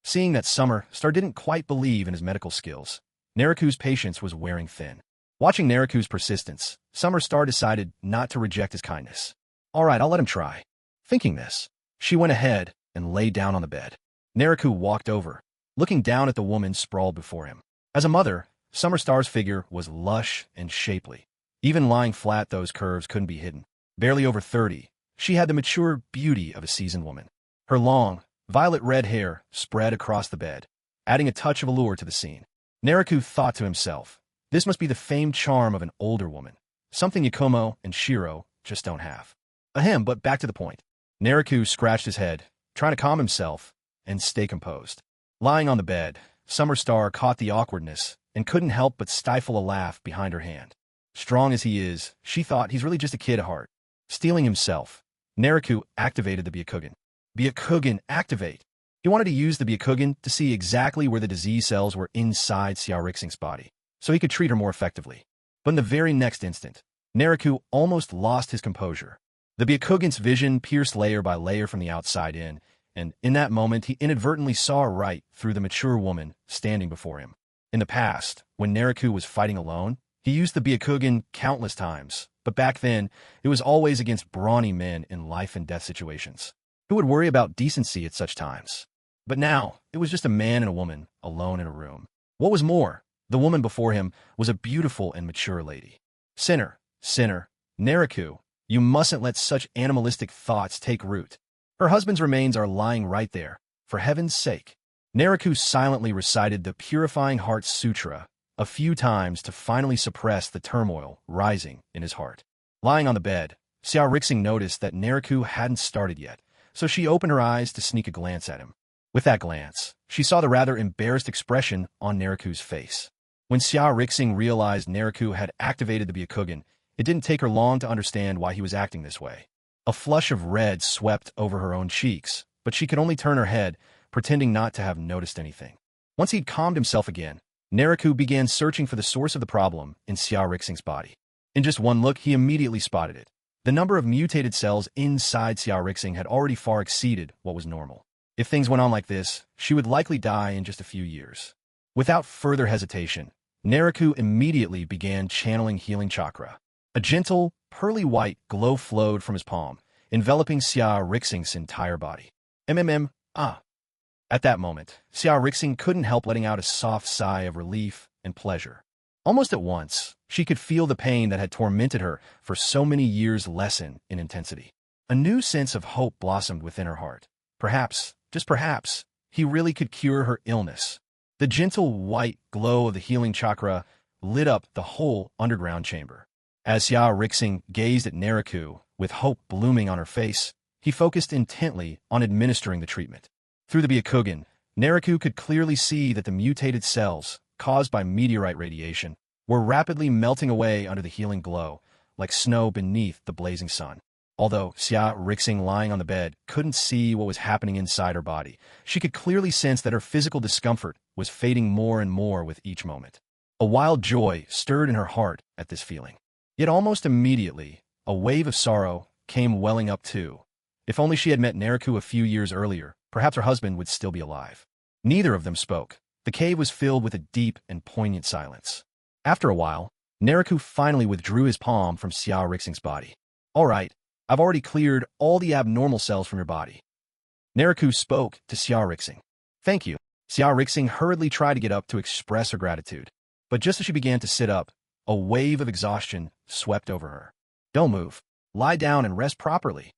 Seeing that Summerstar didn't quite believe in his medical skills, Naruto's patience was wearing thin. Watching Naruto's persistence, Summerstar decided not to reject his kindness. "All right, I'll let him try." Thinking this, she went ahead and lay down on the bed. Naruto walked over, looking down at the woman sprawled before him. As a mother, Summerstar's figure was lush and shapely. Even lying flat, those curves couldn't be hidden. Barely over 30, she had the mature beauty of a seasoned woman. Her long, violet-red hair spread across the bed, adding a touch of allure to the scene. Naruto thought to himself, this must be the famed charm of an older woman, something Yakumo and Shiro just don't have. Ahem, but back to the point. Naruto scratched his head, trying to calm himself and stay composed. Lying on the bed, Summer Star caught the awkwardness and couldn't help but stifle a laugh behind her hand. Strong as he is, she thought he's really just a kid at heart. Steeling himself, Naruto activated the Byakugan. Byakugan activate! He wanted to use the Byakugan to see exactly where the disease cells were inside Xiaorixing's body, so he could treat her more effectively. But in the very next instant, Naruto almost lost his composure. The Byakugan's vision pierced layer by layer from the outside in, and in that moment he inadvertently saw right through the mature woman standing before him. In the past, when Naruto was fighting alone, he used the Byakugan countless times, but back then, it was always against brawny men in life-and-death situations. Who would worry about decency at such times? But now, it was just a man and a woman, alone in a room. What was more, the woman before him was a beautiful and mature lady. Sinner, Naruto, you mustn't let such animalistic thoughts take root. Her husband's remains are lying right there, for heaven's sake. Naruto silently recited the Purifying Heart Sutra a few times to finally suppress the turmoil rising in his heart. Lying on the bed, Xiaorixing noticed that Naruto hadn't started yet, so she opened her eyes to sneak a glance at him. With that glance, she saw the rather embarrassed expression on Naruto's face. When Xiaorixing realized Naruto had activated the Byakugan, it didn't take her long to understand why he was acting this way. A flush of red swept over her own cheeks, but she could only turn her head, pretending not to have noticed anything. Once he'd calmed himself again, Naruto began searching for the source of the problem in Xiaorixing's body. In just one look, he immediately spotted it. The number of mutated cells inside Xiaorixing had already far exceeded what was normal. If things went on like this, she would likely die in just a few years. Without further hesitation, Naruto immediately began channeling healing chakra. A gentle, pearly white glow flowed from his palm, enveloping Xiaorixing's entire body. At that moment, Xiaorixing couldn't help letting out a soft sigh of relief and pleasure. Almost at once, she could feel the pain that had tormented her for so many years lessen in intensity. A new sense of hope blossomed within her heart. Perhaps, just perhaps, he really could cure her illness. The gentle white glow of the healing chakra lit up the whole underground chamber. As Xiaorixing gazed at Naruto, with hope blooming on her face, he focused intently on administering the treatment. Through the Byakugan, Naruto could clearly see that the mutated cells, caused by meteorite radiation, were rapidly melting away under the healing glow, like snow beneath the blazing sun. Although Xiaorixing lying on the bed couldn't see what was happening inside her body, she could clearly sense that her physical discomfort was fading more and more with each moment. A wild joy stirred in her heart at this feeling. Yet almost immediately, a wave of sorrow came welling up too. If only she had met Naruto a few years earlier, perhaps her husband would still be alive. Neither of them spoke. The cave was filled with a deep and poignant silence. After a while, Naruto finally withdrew his palm from Xiaorixing's body. All right, I've already cleared all the abnormal cells from your body. Naruto spoke to Xiaorixing. Thank you. Xiaorixing hurriedly tried to get up to express her gratitude. But just as she began to sit up, a wave of exhaustion swept over her. Don't move. Lie down and rest properly.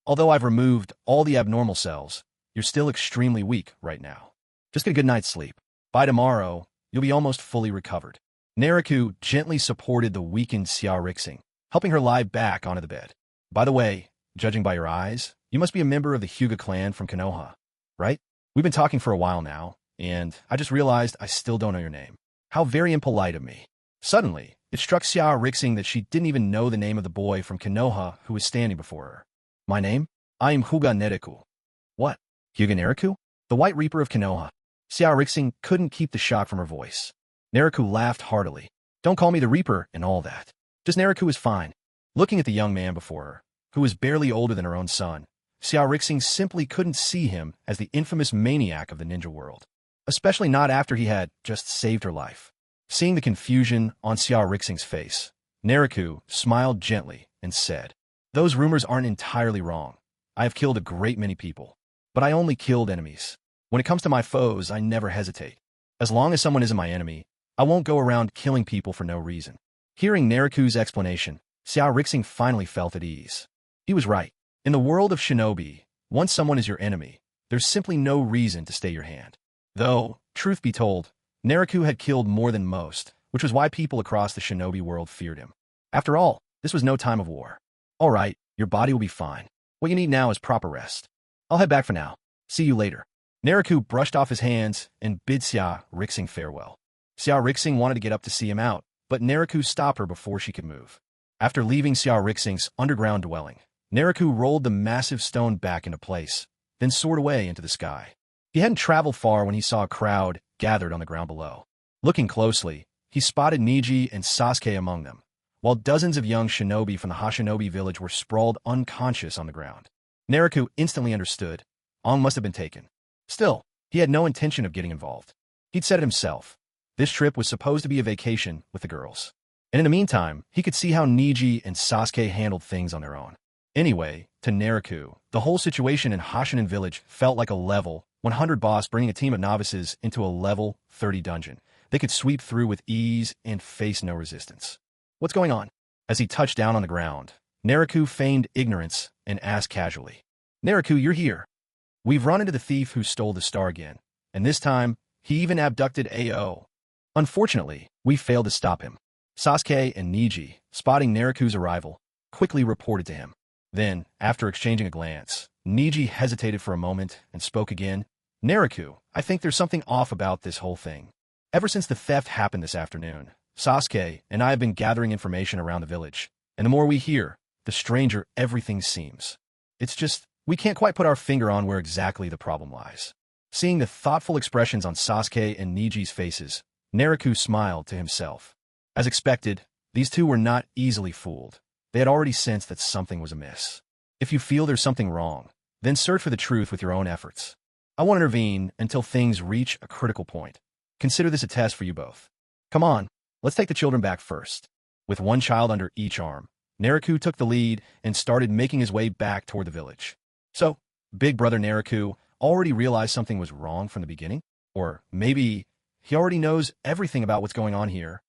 Although I've removed all the abnormal cells, you're still extremely weak right now. Just get a good night's sleep. By tomorrow, you'll be almost fully recovered. Naruto gently supported the weakened Xiaorixing, helping her lie back onto the bed. By the way, judging by your eyes, you must be a member of the Hyuga clan from Konoha, right? We've been talking for a while now, and I just realized I still don't know your name. How very impolite of me. Suddenly, it struck Xiaorixing that she didn't even know the name of the boy from Konoha who was standing before her. My name? I am Hyuga Nereku. What? Hyuga Nereku? The White Reaper of Konoha. Xiaorixing couldn't keep the shock from her voice. Nereku laughed heartily. Don't call me the Reaper and all that. Just Nereku is fine. Looking at the young man before her, who was barely older than her own son, Xiaorixing simply couldn't see him as the infamous maniac of the ninja world. Especially not after he had just saved her life. Seeing the confusion on Xiaorixing's face, Nereku smiled gently and said, Those rumors aren't entirely wrong. I have killed a great many people, but I only killed enemies. When it comes to my foes, I never hesitate. As long as someone isn't my enemy, I won't go around killing people for no reason. Hearing Nereku's explanation, Xiaorixing finally felt at ease. He was right. In the world of shinobi, once someone is your enemy, there's simply no reason to stay your hand. Though, truth be told, Naruto had killed more than most, which was why people across the shinobi world feared him. After all, this was no time of war. All right, your body will be fine. What you need now is proper rest. I'll head back for now. See you later. Naruto brushed off his hands and bid Xia Rixing farewell. Xia Rixing wanted to get up to see him out, but Naruto stopped her before she could move. After leaving Xia Rixing's underground dwelling, Naruto rolled the massive stone back into place, then soared away into the sky. He hadn't traveled far when he saw a crowd gathered on the ground below. Looking closely, he spotted Neji and Sasuke among them, while dozens of young shinobi from the Hashinobi village were sprawled unconscious on the ground. Naruto instantly understood. Ong must have been taken. Still, he had no intention of getting involved. He'd said it himself. This trip was supposed to be a vacation with the girls. And in the meantime, he could see how Neji and Sasuke handled things on their own. Anyway, to Naruto, the whole situation in Hashinin village felt like a level 100 boss bringing a team of novices into a level 30 dungeon. They could sweep through with ease and face no resistance. What's going on? As he touched down on the ground, Naruto feigned ignorance and asked casually, Naruto, you're here. We've run into the thief who stole the star again, and this time, he even abducted AO. Unfortunately, we failed to stop him. Sasuke and Neji, spotting Naruto's arrival, quickly reported to him. Then, after exchanging a glance, Neji hesitated for a moment and spoke again. Naruto, I think there's something off about this whole thing. Ever since the theft happened this afternoon, Sasuke and I have been gathering information around the village, and the more we hear, the stranger everything seems. It's just, we can't quite put our finger on where exactly the problem lies. Seeing the thoughtful expressions on Sasuke and Neji's faces, Naruto smiled to himself. As expected, these two were not easily fooled. They had already sensed that something was amiss. If you feel there's something wrong, then search for the truth with your own efforts. I won't intervene until things reach a critical point. Consider this a test for you both. Come on, let's take the children back first. With one child under each arm, Naruto took the lead and started making his way back toward the village. So, big brother Naruto already realized something was wrong from the beginning? Or maybe he already knows everything about what's going on here.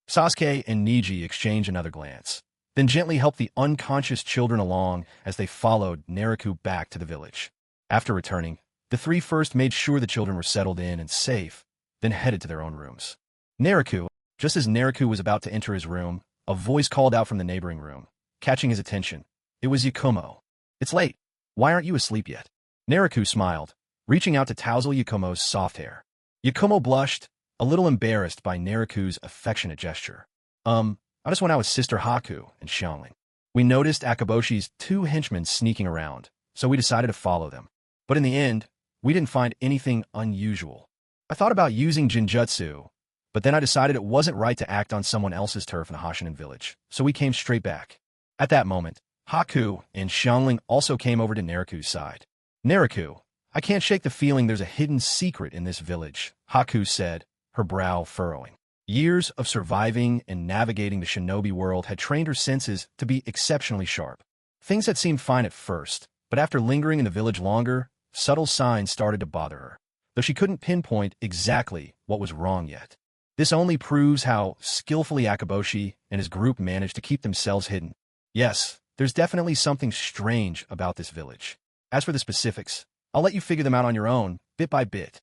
Sasuke and Neji exchanged another glance, then gently helped the unconscious children along as they followed Naruto back to the village. After returning, the three first made sure the children were settled in and safe, then headed to their own rooms. Naruto, just as Naruto was about to enter his room, a voice called out from the neighboring room, catching his attention. It was Yakumo. It's late. Why aren't you asleep yet? Naruto smiled, reaching out to tousle Yakumo's soft hair. Yakumo blushed, a little embarrassed by Naruto's affectionate gesture. I just went out with Sister Haku and Xiangling. We noticed Akaboshi's two henchmen sneaking around, so we decided to follow them. But in the end, we didn't find anything unusual. I thought about using Jinjutsu, but then I decided it wasn't right to act on someone else's turf in the Hashinin village, so we came straight back. At that moment, Haku and Xiangling also came over to Naruto's side. Naruto, I can't shake the feeling there's a hidden secret in this village, Haku said, her brow furrowing. Years of surviving and navigating the shinobi world had trained her senses to be exceptionally sharp. Things had seemed fine at first, but after lingering in the village longer, subtle signs started to bother her, though she couldn't pinpoint exactly what was wrong yet. This only proves how skillfully Akaboshi and his group managed to keep themselves hidden. Yes, there's definitely something strange about this village. As for the specifics, I'll let you figure them out on your own, bit by bit.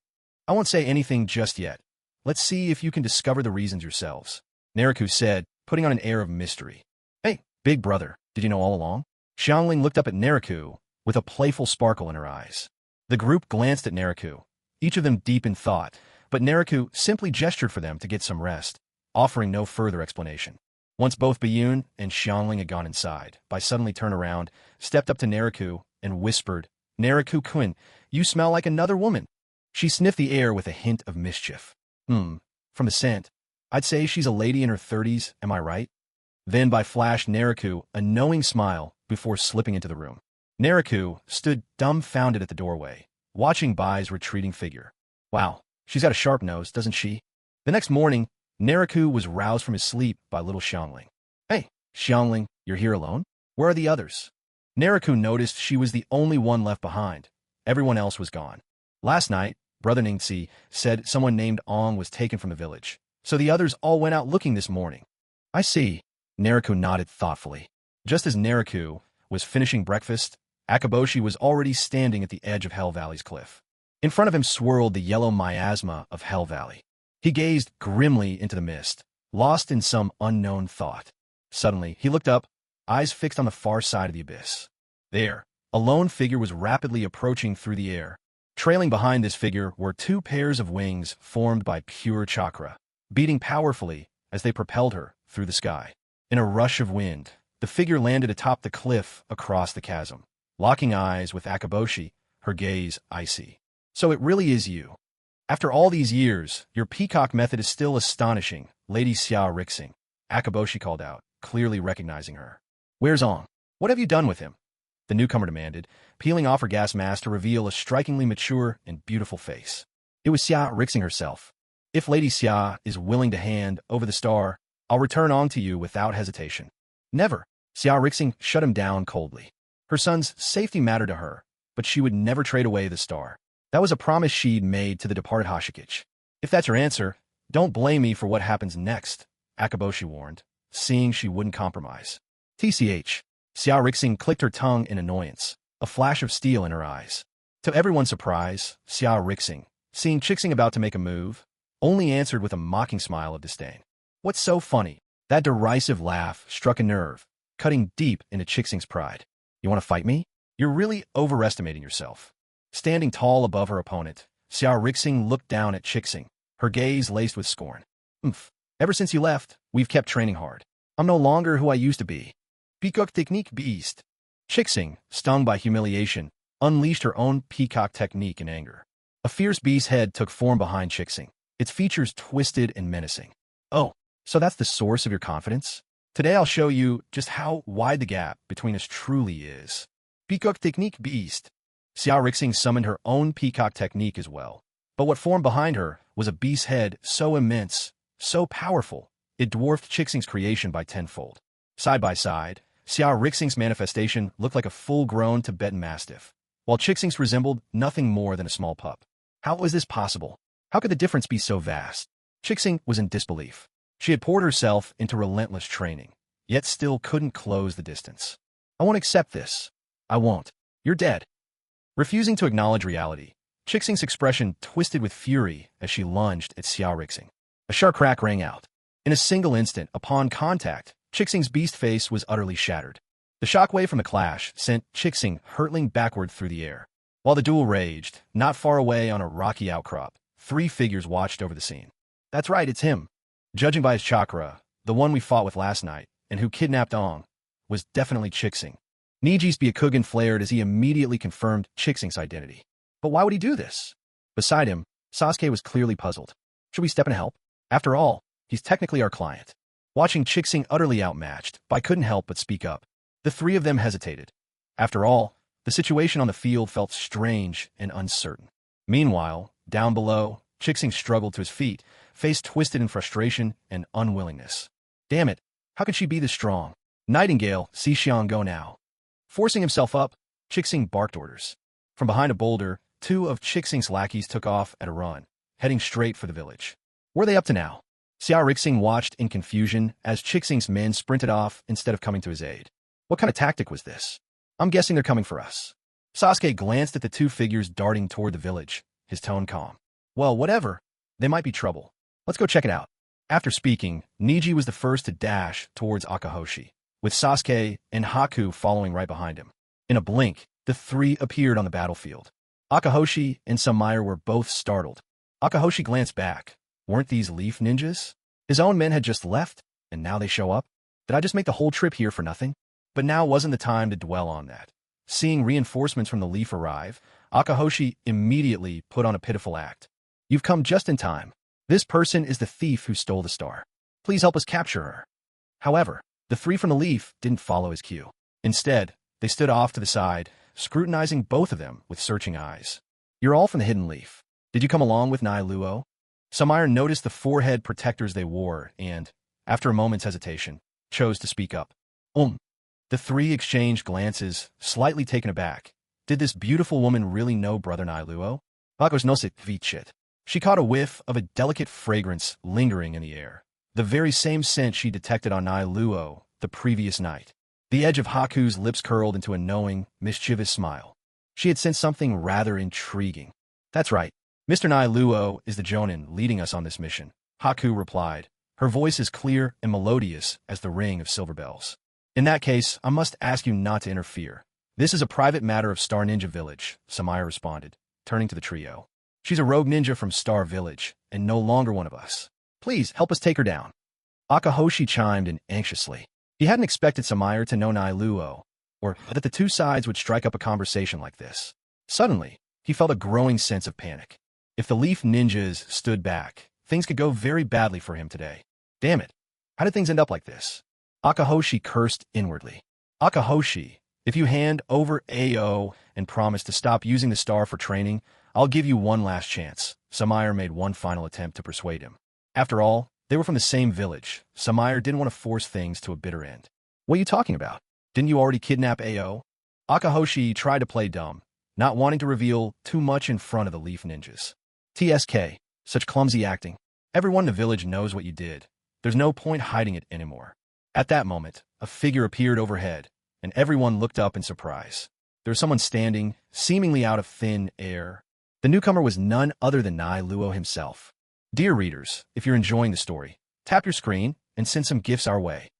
I won't say anything just yet. Let's see if you can discover the reasons yourselves, Naruto said, putting on an air of mystery. Hey, big brother, did you know all along? Xiangling looked up at Naruto with a playful sparkle in her eyes. The group glanced at Naruto, each of them deep in thought, but Naruto simply gestured for them to get some rest, offering no further explanation. Once both Bayun and Xiangling had gone inside, Bai suddenly turned around, stepped up to Naruto, and whispered, Naruto-kun, you smell like another woman. She sniffed the air with a hint of mischief. From the scent, I'd say she's a lady in her 30s, am I right? Then Bai flashed Naruto a knowing smile before slipping into the room. Naruto stood dumbfounded at the doorway, watching Bai's retreating figure. Wow, she's got a sharp nose, doesn't she? The next morning, Naruto was roused from his sleep by little Xiangling. Hey, Xiangling, you're here alone? Where are the others? Naruto noticed she was the only one left behind. Everyone else was gone. Last night, Brother Ningxi said someone named Ong was taken from the village, so the others all went out looking this morning. I see. Naruto nodded thoughtfully. Just as Naruto was finishing breakfast, Akaboshi was already standing at the edge of Hell Valley's cliff. In front of him swirled the yellow miasma of Hell Valley. He gazed grimly into the mist, lost in some unknown thought. Suddenly, he looked up, eyes fixed on the far side of the abyss. There, a lone figure was rapidly approaching through the air. Trailing behind this figure were two pairs of wings formed by pure chakra, beating powerfully as they propelled her through the sky. In a rush of wind, the figure landed atop the cliff across the chasm. Locking eyes with Akaboshi, her gaze icy. So it really is you. After all these years, your peacock method is still astonishing, Lady Xiao Rixing, Akaboshi called out, clearly recognizing her. Where's Ong? What have you done with him? The newcomer demanded, peeling off her gas mask to reveal a strikingly mature and beautiful face. It was Xiao Rixing herself. If Lady Xia is willing to hand over the star, I'll return Ong to you without hesitation. Never. Xiao Rixing shut him down coldly. Her son's safety mattered to her, but she would never trade away the star. That was a promise she'd made to the departed Hashikage. If that's your answer, don't blame me for what happens next, Akaboshi warned, seeing she wouldn't compromise. TCH. Xiao Rixing clicked her tongue in annoyance, a flash of steel in her eyes. To everyone's surprise, Xiao Rixing, seeing Chixing about to make a move, only answered with a mocking smile of disdain. What's so funny? That derisive laugh struck a nerve, cutting deep into Chixing's pride. You want to fight me? You're really overestimating yourself. Standing tall above her opponent, Xiao Rixing looked down at Chixing, her gaze laced with scorn. Ever since you left, we've kept training hard. I'm no longer who I used to be. Peacock technique beast. Chixing, stung by humiliation, unleashed her own peacock technique in anger. A fierce beast's head took form behind Chixing, its features twisted and menacing. Oh, so that's the source of your confidence? Today I'll show you just how wide the gap between us truly is. Peacock technique beast. Xiao Rixing summoned her own peacock technique as well. But what formed behind her was a beast's head so immense, so powerful, it dwarfed Chixing's creation by tenfold. Side by side, Xiao Rixing's manifestation looked like a full-grown Tibetan mastiff, while Chixing's resembled nothing more than a small pup. How was this possible? How could the difference be so vast? Chixing was in disbelief. She had poured herself into relentless training, yet still couldn't close the distance. I won't accept this. I won't. You're dead. Refusing to acknowledge reality, Chixing's expression twisted with fury as she lunged at Xiao Rixing. A sharp crack rang out. In a single instant, upon contact, Chixing's beast face was utterly shattered. The shockwave from the clash sent Chixing hurtling backward through the air. While the duel raged, not far away on a rocky outcrop, three figures watched over the scene. That's right, it's him. Judging by his chakra, the one we fought with last night, and who kidnapped Ong, was definitely Chixing. Niji's Byakugan flared as he immediately confirmed Chixing's identity. But why would he do this? Beside him, Sasuke was clearly puzzled. Should we step in and help? After all, he's technically our client. Watching Chixing utterly outmatched, I couldn't help but speak up. The three of them hesitated. After all, the situation on the field felt strange and uncertain. Meanwhile, down below, Chixing struggled to his feet, face twisted in frustration and unwillingness. Damn it, how could she be this strong? Nightingale, see Xiang go now. Forcing himself up, Chixing barked orders. From behind a boulder, two of Chixing's lackeys took off at a run, heading straight for the village. Where are they up to now? Xiao Rixing watched in confusion as Chixing's men sprinted off instead of coming to his aid. What kind of tactic was this? I'm guessing they're coming for us. Sasuke glanced at the two figures darting toward the village, his tone calm. Well, whatever. They might be trouble. Let's go check it out. After speaking, Niji was the first to dash towards Akahoshi, with Sasuke and Haku following right behind him. In a blink, the three appeared on the battlefield. Akahoshi and Samaire were both startled. Akahoshi glanced back. Weren't these leaf ninjas? His own men had just left, and now they show up? Did I just make the whole trip here for nothing? But now wasn't the time to dwell on that. Seeing reinforcements from the leaf arrive, Akahoshi immediately put on a pitiful act. You've come just in time. This person is the thief who stole the star. Please help us capture her. However, the three from the leaf didn't follow his cue. Instead, they stood off to the side, scrutinizing both of them with searching eyes. You're all from the hidden leaf. Did you come along with Nai Luo? Samaire noticed the forehead protectors they wore and, after a moment's hesitation, chose to speak up. The three exchanged glances, slightly taken aback. Did this beautiful woman really know Brother Nai Luo? Bakos nosit vichit. She caught a whiff of a delicate fragrance lingering in the air, the very same scent she detected on Nai Luo the previous night. The edge of Haku's lips curled into a knowing, mischievous smile. She had sensed something rather intriguing. That's right. Mr. Nai Luo is the Jonin leading us on this mission, Haku replied. Her voice is clear and melodious as the ring of silver bells. In that case, I must ask you not to interfere. This is a private matter of Star Ninja Village, Samaya responded, turning to the trio. She's a rogue ninja from Star Village, and no longer one of us. Please, help us take her down. Akahoshi chimed in anxiously. He hadn't expected Samaya to know Nai Luo, or that the two sides would strike up a conversation like this. Suddenly, he felt a growing sense of panic. If the Leaf Ninjas stood back, things could go very badly for him today. Damn it. How did things end up like this? Akahoshi cursed inwardly. Akahoshi, if you hand over AO and promise to stop using the star for training, I'll give you one last chance. Samaya made one final attempt to persuade him. After all, they were from the same village. Samaya didn't want to force things to a bitter end. What are you talking about? Didn't you already kidnap AO? Akahoshi tried to play dumb, not wanting to reveal too much in front of the Leaf Ninjas. TSK, such clumsy acting. Everyone in the village knows what you did. There's no point hiding it anymore. At that moment, a figure appeared overhead, and everyone looked up in surprise. There was someone standing, seemingly out of thin air. The newcomer was none other than Nai Luo himself. Dear readers, if you're enjoying the story, tap your screen and send some gifts our way.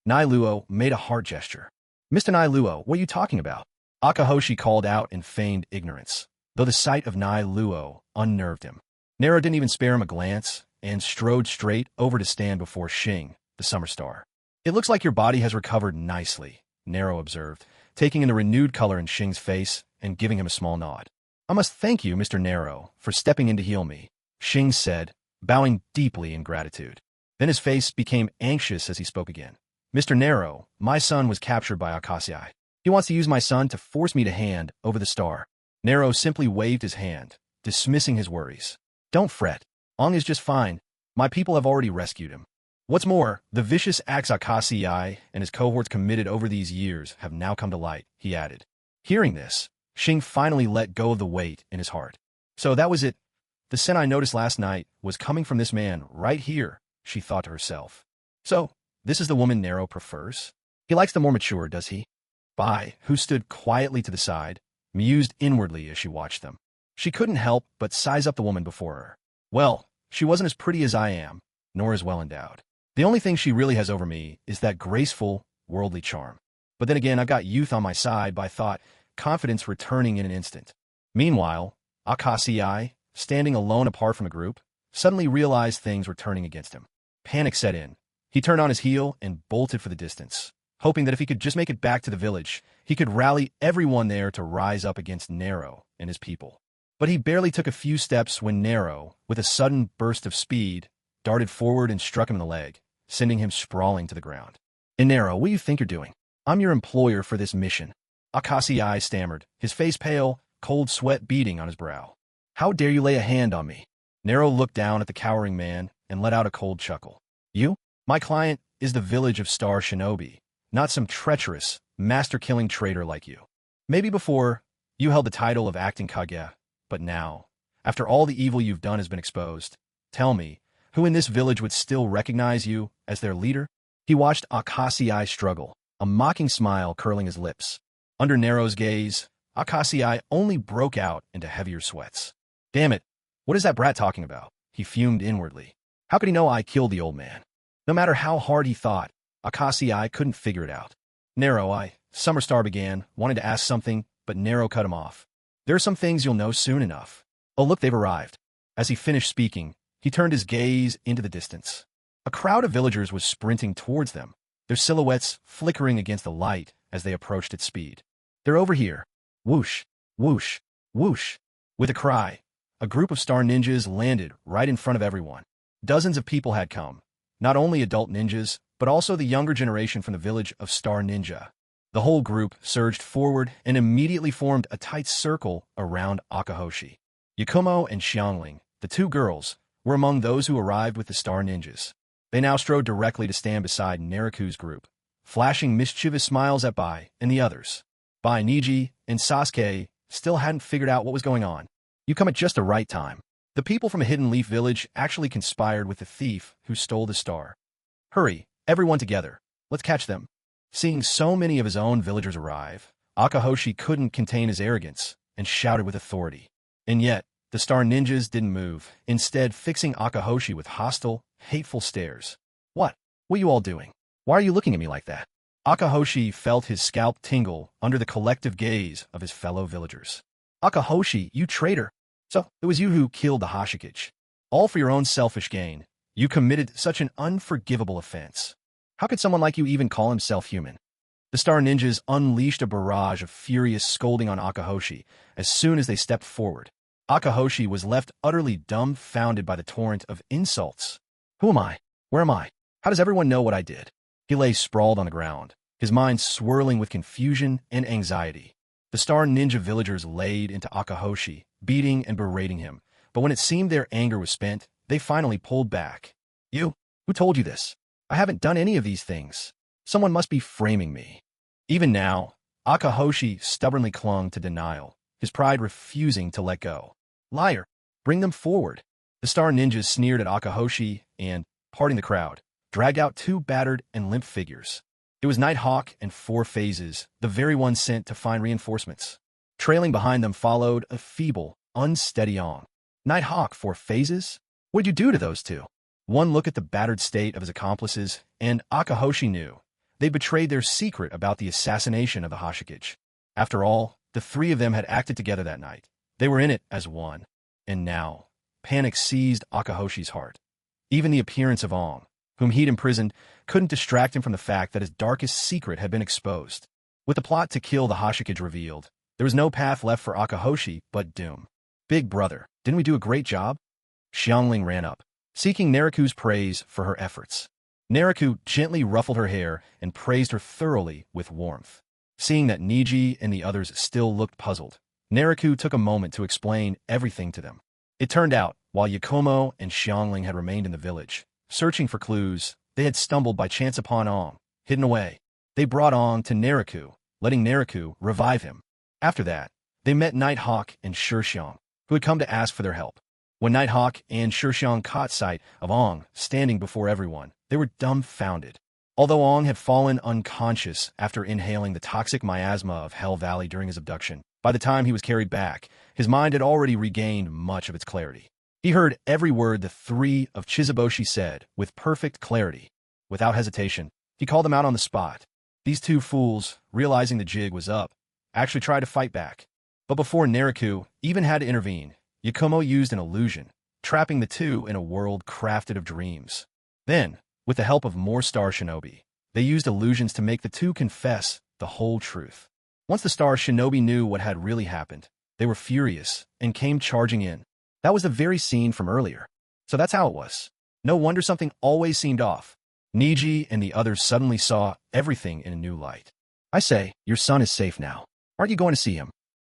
Nai Luo made a heart gesture. Mr. Nai Luo, what are you talking about? Akahoshi called out in feigned ignorance, though the sight of Nai Luo unnerved him. Nero didn't even spare him a glance and strode straight over to stand before Xing, the summer star. It looks like your body has recovered nicely, Nero observed, taking in the renewed color in Xing's face and giving him a small nod. I must thank you, Mr. Nero, for stepping in to heal me, Xing said, bowing deeply in gratitude. Then his face became anxious as he spoke again. Mr. Nero, my son was captured by Akashi. He wants to use my son to force me to hand over the star. Nero simply waved his hand, dismissing his worries. Don't fret. Ong is just fine. My people have already rescued him. What's more, the vicious acts Akashi and his cohorts committed over these years have now come to light, he added. Hearing this, Xing finally let go of the weight in his heart. So that was it. The sin I noticed last night was coming from this man right here, she thought to herself. So, this is the woman Nero prefers? He likes the more mature, does he? Bai, who stood quietly to the side, mused inwardly as she watched them. She couldn't help but size up the woman before her. Well, she wasn't as pretty as I am, nor as well endowed. The only thing she really has over me is that graceful, worldly charm. But then again, I've got youth on my side by thought, confidence returning in an instant. Meanwhile, Akashi, standing alone apart from a group, suddenly realized things were turning against him. Panic set in. He turned on his heel and bolted for the distance, hoping that if he could just make it back to the village, he could rally everyone there to rise up against Nero and his people. But he barely took a few steps when Nero, with a sudden burst of speed, darted forward and struck him in the leg, sending him sprawling to the ground. And Nero, what do you think you're doing? I'm your employer for this mission. Akashi stammered, his face pale, cold sweat beading on his brow. How dare you lay a hand on me? Nero looked down at the cowering man and let out a cold chuckle. You? My client is the village of Star Shinobi, not some treacherous, master-killing traitor like you. Maybe before, you held the title of acting Kage, but now, after all the evil you've done has been exposed, tell me, who in this village would still recognize you as their leader? He watched Akashi struggle, a mocking smile curling his lips. Under Nero's gaze, Akashi only broke out into heavier sweats. Damn it, what is that brat talking about? He fumed inwardly. How could he know I killed the old man? No matter how hard he thought, Akashi couldn't figure it out. Nero, Summerstar began, wanting to ask something, but Nero cut him off. There are some things you'll know soon enough. Oh look, they've arrived. As he finished speaking, he turned his gaze into the distance. A crowd of villagers was sprinting towards them, their silhouettes flickering against the light as they approached at speed. They're over here. Whoosh, whoosh, whoosh. With a cry, a group of star ninjas landed right in front of everyone. Dozens of people had come, not only adult ninjas, but also the younger generation from the village of Star Ninja. The whole group surged forward and immediately formed a tight circle around Akahoshi. Yakumo and Xiangling, the two girls, were among those who arrived with the Star Ninjas. They now strode directly to stand beside Nariku's group, flashing mischievous smiles at Bai and the others. Bai, Niji, and Sasuke still hadn't figured out what was going on. You come at just the right time. The people from a Hidden Leaf village actually conspired with the thief who stole the star. Hurry, everyone together. Let's catch them. Seeing so many of his own villagers arrive, Akahoshi couldn't contain his arrogance and shouted with authority. And yet, the star ninjas didn't move, instead fixing Akahoshi with hostile, hateful stares. What are you all doing? Why are you looking at me like that? Akahoshi felt his scalp tingle under the collective gaze of his fellow villagers. Akahoshi, you traitor! So, it was you who killed the Hokage. All for your own selfish gain. You committed such an unforgivable offense. How could someone like you even call himself human? The star ninjas unleashed a barrage of furious scolding on Akahoshi as soon as they stepped forward. Akahoshi was left utterly dumbfounded by the torrent of insults. Who am I? Where am I? How does everyone know what I did? He lay sprawled on the ground, his mind swirling with confusion and anxiety. The star ninja villagers laid into Akahoshi, beating and berating him, but when it seemed their anger was spent, they finally pulled back. You? Who told you this? I haven't done any of these things. Someone must be framing me. Even now, Akahoshi stubbornly clung to denial, his pride refusing to let go. Liar! Bring them forward. The star ninjas sneered at Akahoshi and, parting the crowd, dragged out two battered and limp figures. It was Nighthawk and Four Phases, the very one sent to find reinforcements. Trailing behind them followed a feeble, unsteady Ong. Nighthawk, Four Phases? What'd you do to those two? One look at the battered state of his accomplices, and Akahoshi knew. They betrayed their secret about the assassination of the Hokage. After all, the three of them had acted together that night. They were in it as one. And now, panic seized Akahoshi's heart. Even the appearance of Ong, whom he'd imprisoned, couldn't distract him from the fact that his darkest secret had been exposed. With the plot to kill the Hokage revealed, there was no path left for Akahoshi but doom. Big brother, didn't we do a great job? Xiangling ran up, seeking Nariku's praise for her efforts. Nariku gently ruffled her hair and praised her thoroughly with warmth. Seeing that Niji and the others still looked puzzled, Nariku took a moment to explain everything to them. It turned out, while Yakumo and Xiangling had remained in the village, searching for clues, they had stumbled by chance upon Ong, hidden away. They brought Ong to Nariku, letting Nariku revive him. After that, they met Nighthawk and Shixiang, who had come to ask for their help. When Nighthawk and Shixiang caught sight of Ong standing before everyone, they were dumbfounded. Although Ong had fallen unconscious after inhaling the toxic miasma of Hell Valley during his abduction, by the time he was carried back, his mind had already regained much of its clarity. He heard every word the three of Chizuboshi said with perfect clarity. Without hesitation, he called them out on the spot. These two fools, realizing the jig was up, actually tried to fight back. But before Nariku even had to intervene, Yakumo used an illusion, trapping the two in a world crafted of dreams. Then, with the help of more star shinobi, they used illusions to make the two confess the whole truth. Once the star shinobi knew what had really happened, they were furious and came charging in. That was the very scene from earlier. So that's how it was. No wonder something always seemed off. Niji and the others suddenly saw everything in a new light. I say, your son is safe now. Aren't you going to see him?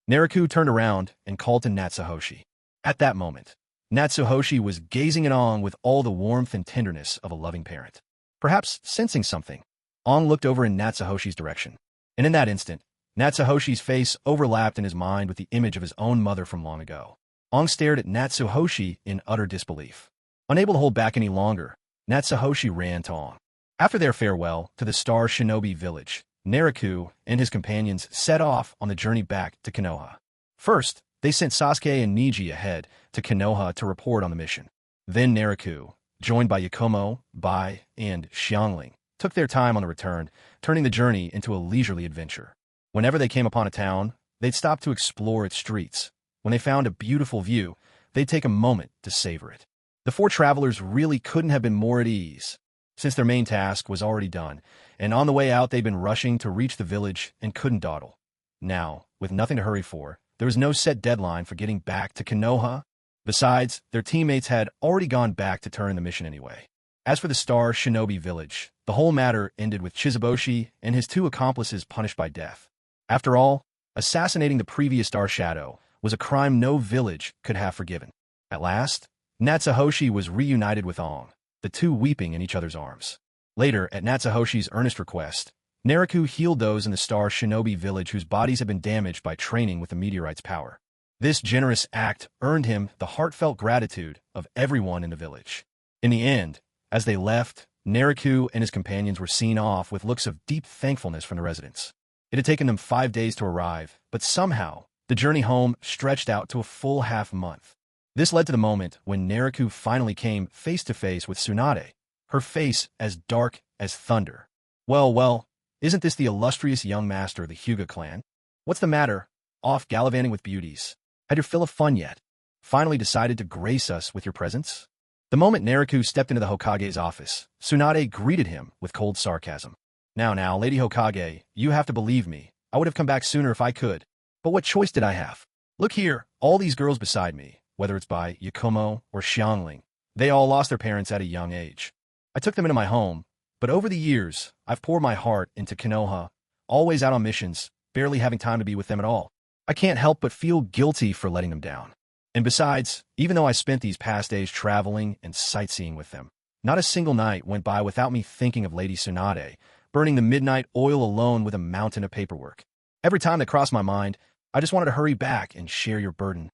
Nariku turned around and called to Natsuhoshi. At that moment, Natsuhoshi was gazing at Ong with all the warmth and tenderness of a loving parent. Perhaps sensing something, Ong looked over in Natsuhoshi's direction. And in that instant, Natsuhoshi's face overlapped in his mind with the image of his own mother from long ago. Ong stared at Natsuhoshi in utter disbelief. Unable to hold back any longer, Natsuhoshi ran to Ong. After their farewell to the Star Shinobi village, Nariku and his companions set off on the journey back to Konoha. First, they sent Sasuke and Niji ahead to Konoha to report on the mission. Then Nariku, joined by Yakumo, Bai, and Xiangling, took their time on the return, turning the journey into a leisurely adventure. Whenever they came upon a town, they'd stop to explore its streets. When they found a beautiful view, they'd take a moment to savor it. The four travelers really couldn't have been more at ease, since their main task was already done, and on the way out they'd been rushing to reach the village and couldn't dawdle. Now, with nothing to hurry for, there was no set deadline for getting back to Konoha. Besides, their teammates had already gone back to turn the mission anyway. As for the Star Shinobi village, the whole matter ended with Chizuboshi and his two accomplices punished by death. After all, assassinating the previous Star Shadow was a crime no village could have forgiven. At last, Natsuhoshi was reunited with Ong, the two weeping in each other's arms. Later, at Natsuhoshi's earnest request, Nariku healed those in the Star Shinobi village whose bodies had been damaged by training with the meteorite's power. This generous act earned him the heartfelt gratitude of everyone in the village. In the end, as they left, Naruto and his companions were seen off with looks of deep thankfulness from the residents. It had taken them 5 days to arrive, but somehow, the journey home stretched out to a full half-month. This led to the moment when Naruto finally came face-to-face with Tsunade, her face as dark as thunder. Well, isn't this the illustrious young master of the Hyuga clan? What's the matter? Off gallivanting with beauties? Had your fill of fun yet? Finally decided to grace us with your presence? The moment Naruto stepped into the Hokage's office, Tsunade greeted him with cold sarcasm. Now, Lady Hokage, you have to believe me. I would have come back sooner if I could. But what choice did I have? Look here, all these girls beside me, whether it's by Yakumo or Xiangling, they all lost their parents at a young age. I took them into my home, but over the years, I've poured my heart into Konoha, always out on missions, barely having time to be with them at all. I can't help but feel guilty for letting them down. And besides, even though I spent these past days traveling and sightseeing with them, not a single night went by without me thinking of Lady Tsunade, burning the midnight oil alone with a mountain of paperwork. Every time that crossed my mind, I just wanted to hurry back and share your burden.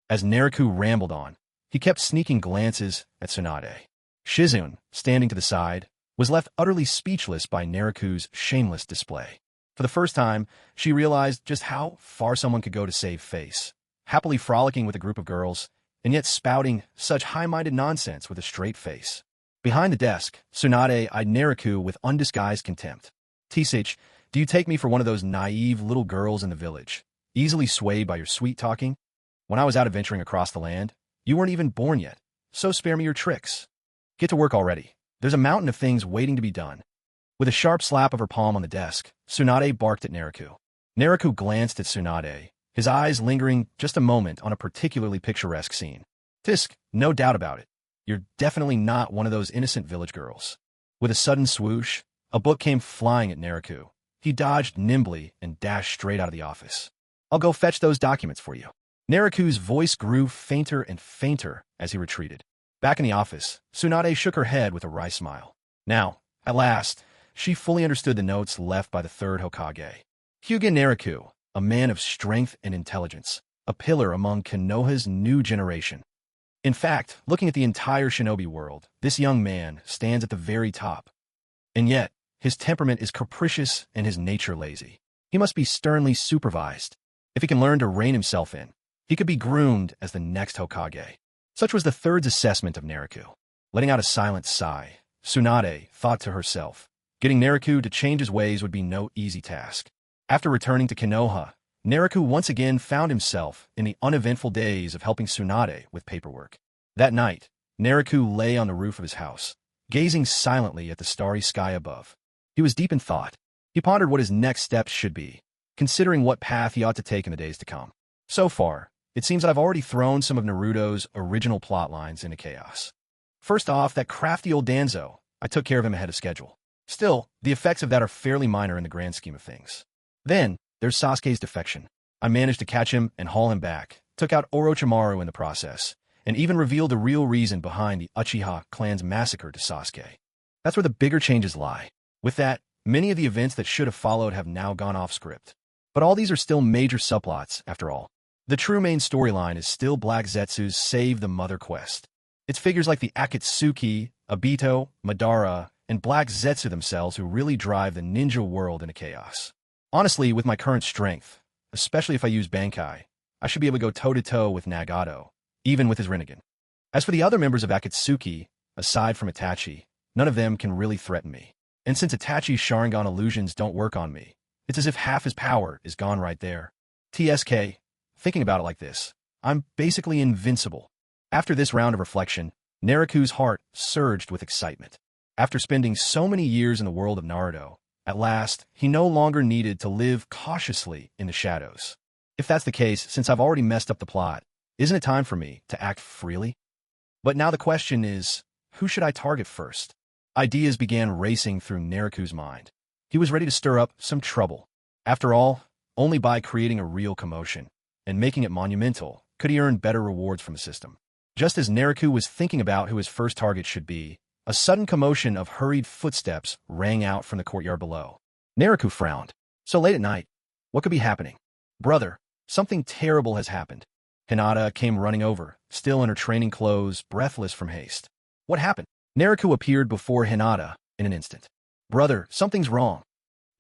As Naruto rambled on, he kept sneaking glances at Tsunade. Shizune, standing to the side, was left utterly speechless by Naruto's shameless display. For the first time, she realized just how far someone could go to save face, happily frolicking with a group of girls, and yet spouting such high-minded nonsense with a straight face. Behind the desk, Tsunade eyed Naruto with undisguised contempt. "Tisage, do you take me for one of those naive little girls in the village, easily swayed by your sweet talking? When I was out adventuring across the land, you weren't even born yet, so spare me your tricks. Get to work already. There's a mountain of things waiting to be done." With a sharp slap of her palm on the desk, Tsunade barked at Naruto. Naruto glanced at Tsunade, his eyes lingering just a moment on a particularly picturesque scene. "Tisk, no doubt about it. You're definitely not one of those innocent village girls." With a sudden swoosh, a book came flying at Naruto. He dodged nimbly and dashed straight out of the office. "I'll go fetch those documents for you." Naruto's voice grew fainter and fainter as he retreated. Back in the office, Tsunade shook her head with a wry smile. Now, at last, she fully understood the notes left by the third Hokage. Hyuga Naruto, a man of strength and intelligence, a pillar among Konoha's new generation. In fact, looking at the entire shinobi world, this young man stands at the very top. And yet, his temperament is capricious and his nature lazy. He must be sternly supervised. If he can learn to rein himself in, he could be groomed as the next Hokage. Such was the third's assessment of Naruto. Letting out a silent sigh, Tsunade thought to herself, getting Naruto to change his ways would be no easy task. After returning to Konoha, Naruto once again found himself in the uneventful days of helping Tsunade with paperwork. That night, Naruto lay on the roof of his house, gazing silently at the starry sky above. He was deep in thought. He pondered what his next steps should be, considering what path he ought to take in the days to come. So far, it seems that I've already thrown some of Naruto's original plot lines into chaos. First off, that crafty old Danzo. I took care of him ahead of schedule. Still, the effects of that are fairly minor in the grand scheme of things. Then, there's Sasuke's defection. I managed to catch him and haul him back, took out Orochimaru in the process, and even revealed the real reason behind the Uchiha clan's massacre to Sasuke. That's where the bigger changes lie. With that, many of the events that should have followed have now gone off script. But all these are still major subplots, after all. The true main storyline is still Black Zetsu's Save the Mother quest. It's figures like the Akatsuki, Obito, Madara, and Black Zetsu themselves who really drive the ninja world into chaos. Honestly, with my current strength, especially if I use Bankai, I should be able to go toe-to-toe with Nagato, even with his Rinnegan. As for the other members of Akatsuki, aside from Itachi, none of them can really threaten me. And since Itachi's Sharingan illusions don't work on me, it's as if half his power is gone right there. TSK, thinking about it like this, I'm basically invincible. After this round of reflection, Naruto's heart surged with excitement. After spending so many years in the world of Naruto, at last, he no longer needed to live cautiously in the shadows. If that's the case, since I've already messed up the plot, isn't it time for me to act freely? But now the question is, who should I target first? Ideas began racing through Naruto's mind. He was ready to stir up some trouble. After all, only by creating a real commotion and making it monumental could he earn better rewards from the system. Just as Naruto was thinking about who his first target should be, a sudden commotion of hurried footsteps rang out from the courtyard below. Naruto frowned. So late at night, what could be happening? Brother, something terrible has happened. Hinata came running over, still in her training clothes, breathless from haste. What happened? Naruto appeared before Hinata in an instant. "Brother, something's wrong."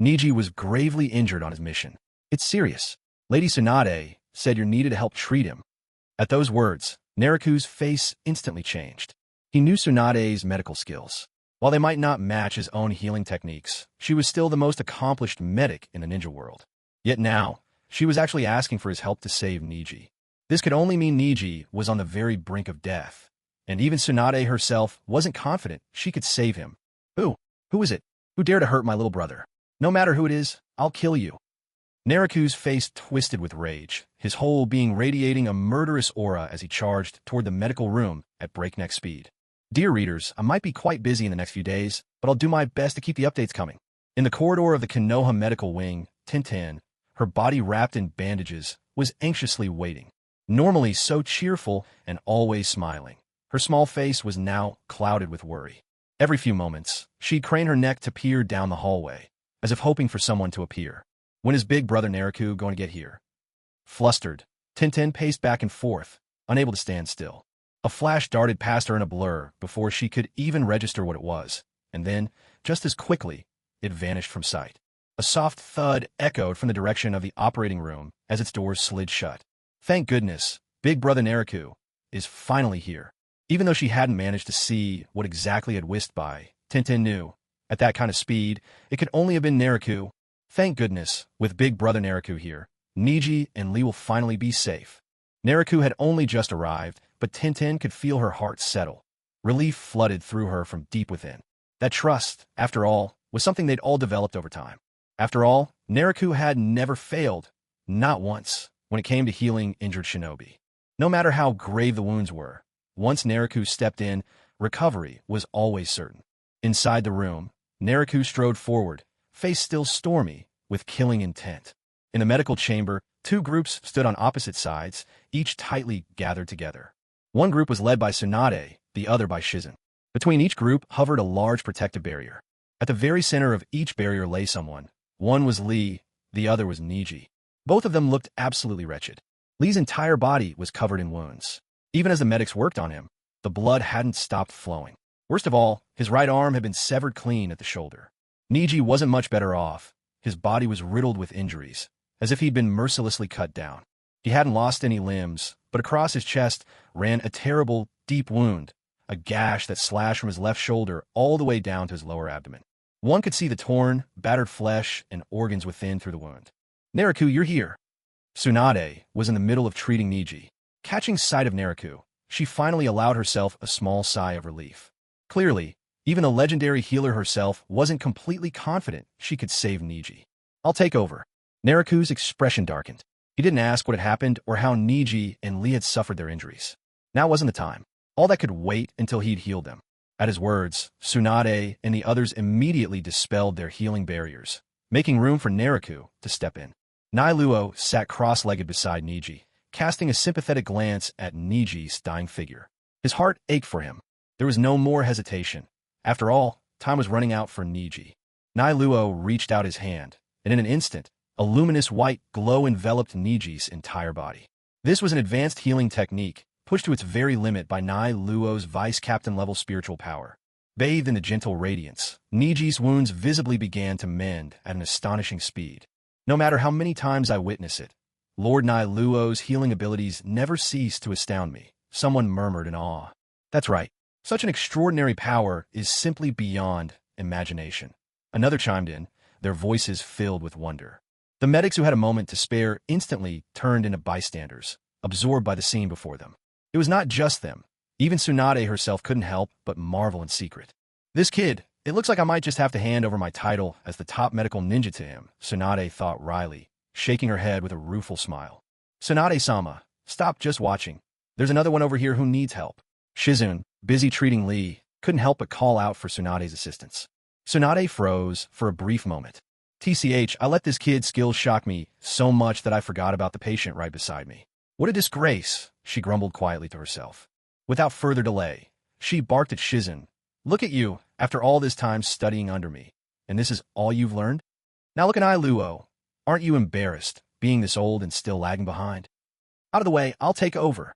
Niji was gravely injured on his mission. "It's serious. Lady Tsunade said you're needed to help treat him." At those words, Naruto's face instantly changed. He knew Tsunade's medical skills. While they might not match his own healing techniques, she was still the most accomplished medic in the ninja world. Yet now, she was actually asking for his help to save Niji. This could only mean Niji was on the very brink of death, and even Tsunade herself wasn't confident she could save him. Who? Who is it? Who dare to hurt my little brother? No matter who it is, I'll kill you." Naruto's face twisted with rage, his whole being radiating a murderous aura as he charged toward the medical room at breakneck speed. Dear readers, I might be quite busy in the next few days, but I'll do my best to keep the updates coming. In the corridor of the Konoha medical wing, Tintin, her body wrapped in bandages, was anxiously waiting. Normally so cheerful and always smiling, her small face was now clouded with worry. Every few moments, she'd crane her neck to peer down the hallway, as if hoping for someone to appear. When is big brother Naruto going to get here? Flustered, Tintin paced back and forth, unable to stand still. A flash darted past her in a blur before she could even register what it was, and then, just as quickly, it vanished from sight. A soft thud echoed from the direction of the operating room as its doors slid shut. Thank goodness, big brother Naruto is finally here. Even though she hadn't managed to see what exactly had whisked by, Tintin knew, at that kind of speed, it could only have been Naruto. Thank goodness, with big brother Naruto here, Niji and Lee will finally be safe. Naruto had only just arrived, but Tintin could feel her heart settle. Relief flooded through her from deep within. That trust, after all, was something they'd all developed over time. After all, Naruto had never failed, not once, when it came to healing injured shinobi. No matter how grave the wounds were, once Naruto stepped in, recovery was always certain. Inside the room, Naruto strode forward, face still stormy, with killing intent. In the medical chamber, two groups stood on opposite sides, each tightly gathered together. One group was led by Tsunade, the other by Shizen. Between each group hovered a large protective barrier. At the very center of each barrier lay someone. One was Lee, the other was Niji. Both of them looked absolutely wretched. Lee's entire body was covered in wounds. Even as the medics worked on him, the blood hadn't stopped flowing. Worst of all, his right arm had been severed clean at the shoulder. Niji wasn't much better off. His body was riddled with injuries, as if he'd been mercilessly cut down. He hadn't lost any limbs, but across his chest ran a terrible, deep wound, a gash that slashed from his left shoulder all the way down to his lower abdomen. One could see the torn, battered flesh and organs within through the wound. Naruto, you're here. Tsunade was in the middle of treating Niji. Catching sight of Naruto, she finally allowed herself a small sigh of relief. Clearly, even the legendary healer herself wasn't completely confident she could save Niji. I'll take over. Naruto's expression darkened. He didn't ask what had happened or how Niji and Lee had suffered their injuries. Now wasn't the time. All that could wait until he'd healed them. At his words, Tsunade and the others immediately dispelled their healing barriers, making room for Naruto to step in. Nailuo sat cross-legged beside Niji, casting a sympathetic glance at Niji's dying figure. His heart ached for him. There was no more hesitation. After all, time was running out for Niji. Nailuo reached out his hand, and in an instant, a luminous white glow enveloped Niji's entire body. This was an advanced healing technique, pushed to its very limit by Nailuo's vice-captain-level spiritual power. Bathed in the gentle radiance, Niji's wounds visibly began to mend at an astonishing speed. No matter how many times I witness it, Lord Nailuo's healing abilities never cease to astound me, someone murmured in awe. That's right. Such an extraordinary power is simply beyond imagination. Another chimed in, their voices filled with wonder. The medics who had a moment to spare instantly turned into bystanders, absorbed by the scene before them. It was not just them. Even Tsunade herself couldn't help but marvel in secret. This kid, it looks like I might just have to hand over my title as the top medical ninja to him, Tsunade thought wryly, shaking her head with a rueful smile. Tsunade-sama, stop just watching. There's another one over here who needs help. Shizen, busy treating Lee, couldn't help but call out for Tsunade's assistance. Tsunade froze for a brief moment. TCH, I let this kid's skills shock me so much that I forgot about the patient right beside me. What a disgrace, she grumbled quietly to herself. Without further delay, she barked at Shizen. Look at you, after all this time studying under me, and this is all you've learned? Now look at Nailuo. Aren't you embarrassed, being this old and still lagging behind? Out of the way, I'll take over.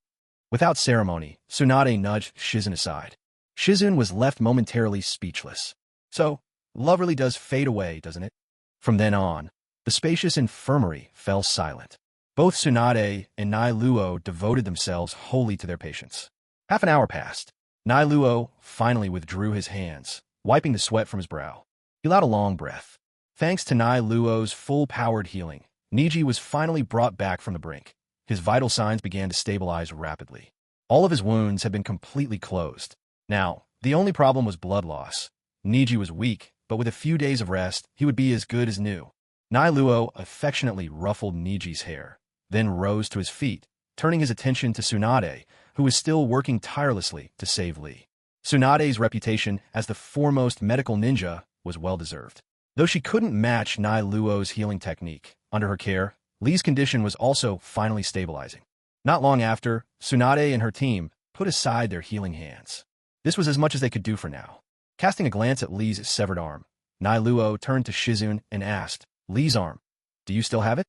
Without ceremony, Tsunade nudged Shizen aside. Shizun was left momentarily speechless. So, love really does fade away, doesn't it? From then on, the spacious infirmary fell silent. Both Tsunade and Nai Luo devoted themselves wholly to their patients. Half an hour passed. Nai Luo finally withdrew his hands, wiping the sweat from his brow. He allowed a long breath. Thanks to Nai Luo's full-powered healing, Niji was finally brought back from the brink. His vital signs began to stabilize rapidly. All of his wounds had been completely closed. Now, the only problem was blood loss. Niji was weak, but with a few days of rest, he would be as good as new. Nai Luo affectionately ruffled Niji's hair, then rose to his feet, turning his attention to Tsunade, who was still working tirelessly to save Lee. Tsunade's reputation as the foremost medical ninja was well-deserved. Though she couldn't match Nai Luo's healing technique, under her care, Lee's condition was also finally stabilizing. Not long after, Tsunade and her team put aside their healing hands. This was as much as they could do for now. Casting a glance at Lee's severed arm, Nai Luo turned to Shizun and asked, "Lee's arm, do you still have it?"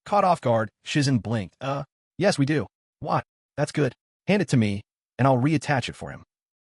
Caught off guard, Shizun blinked. Yes, we do." "What? That's good. Hand it to me, and I'll reattach it for him."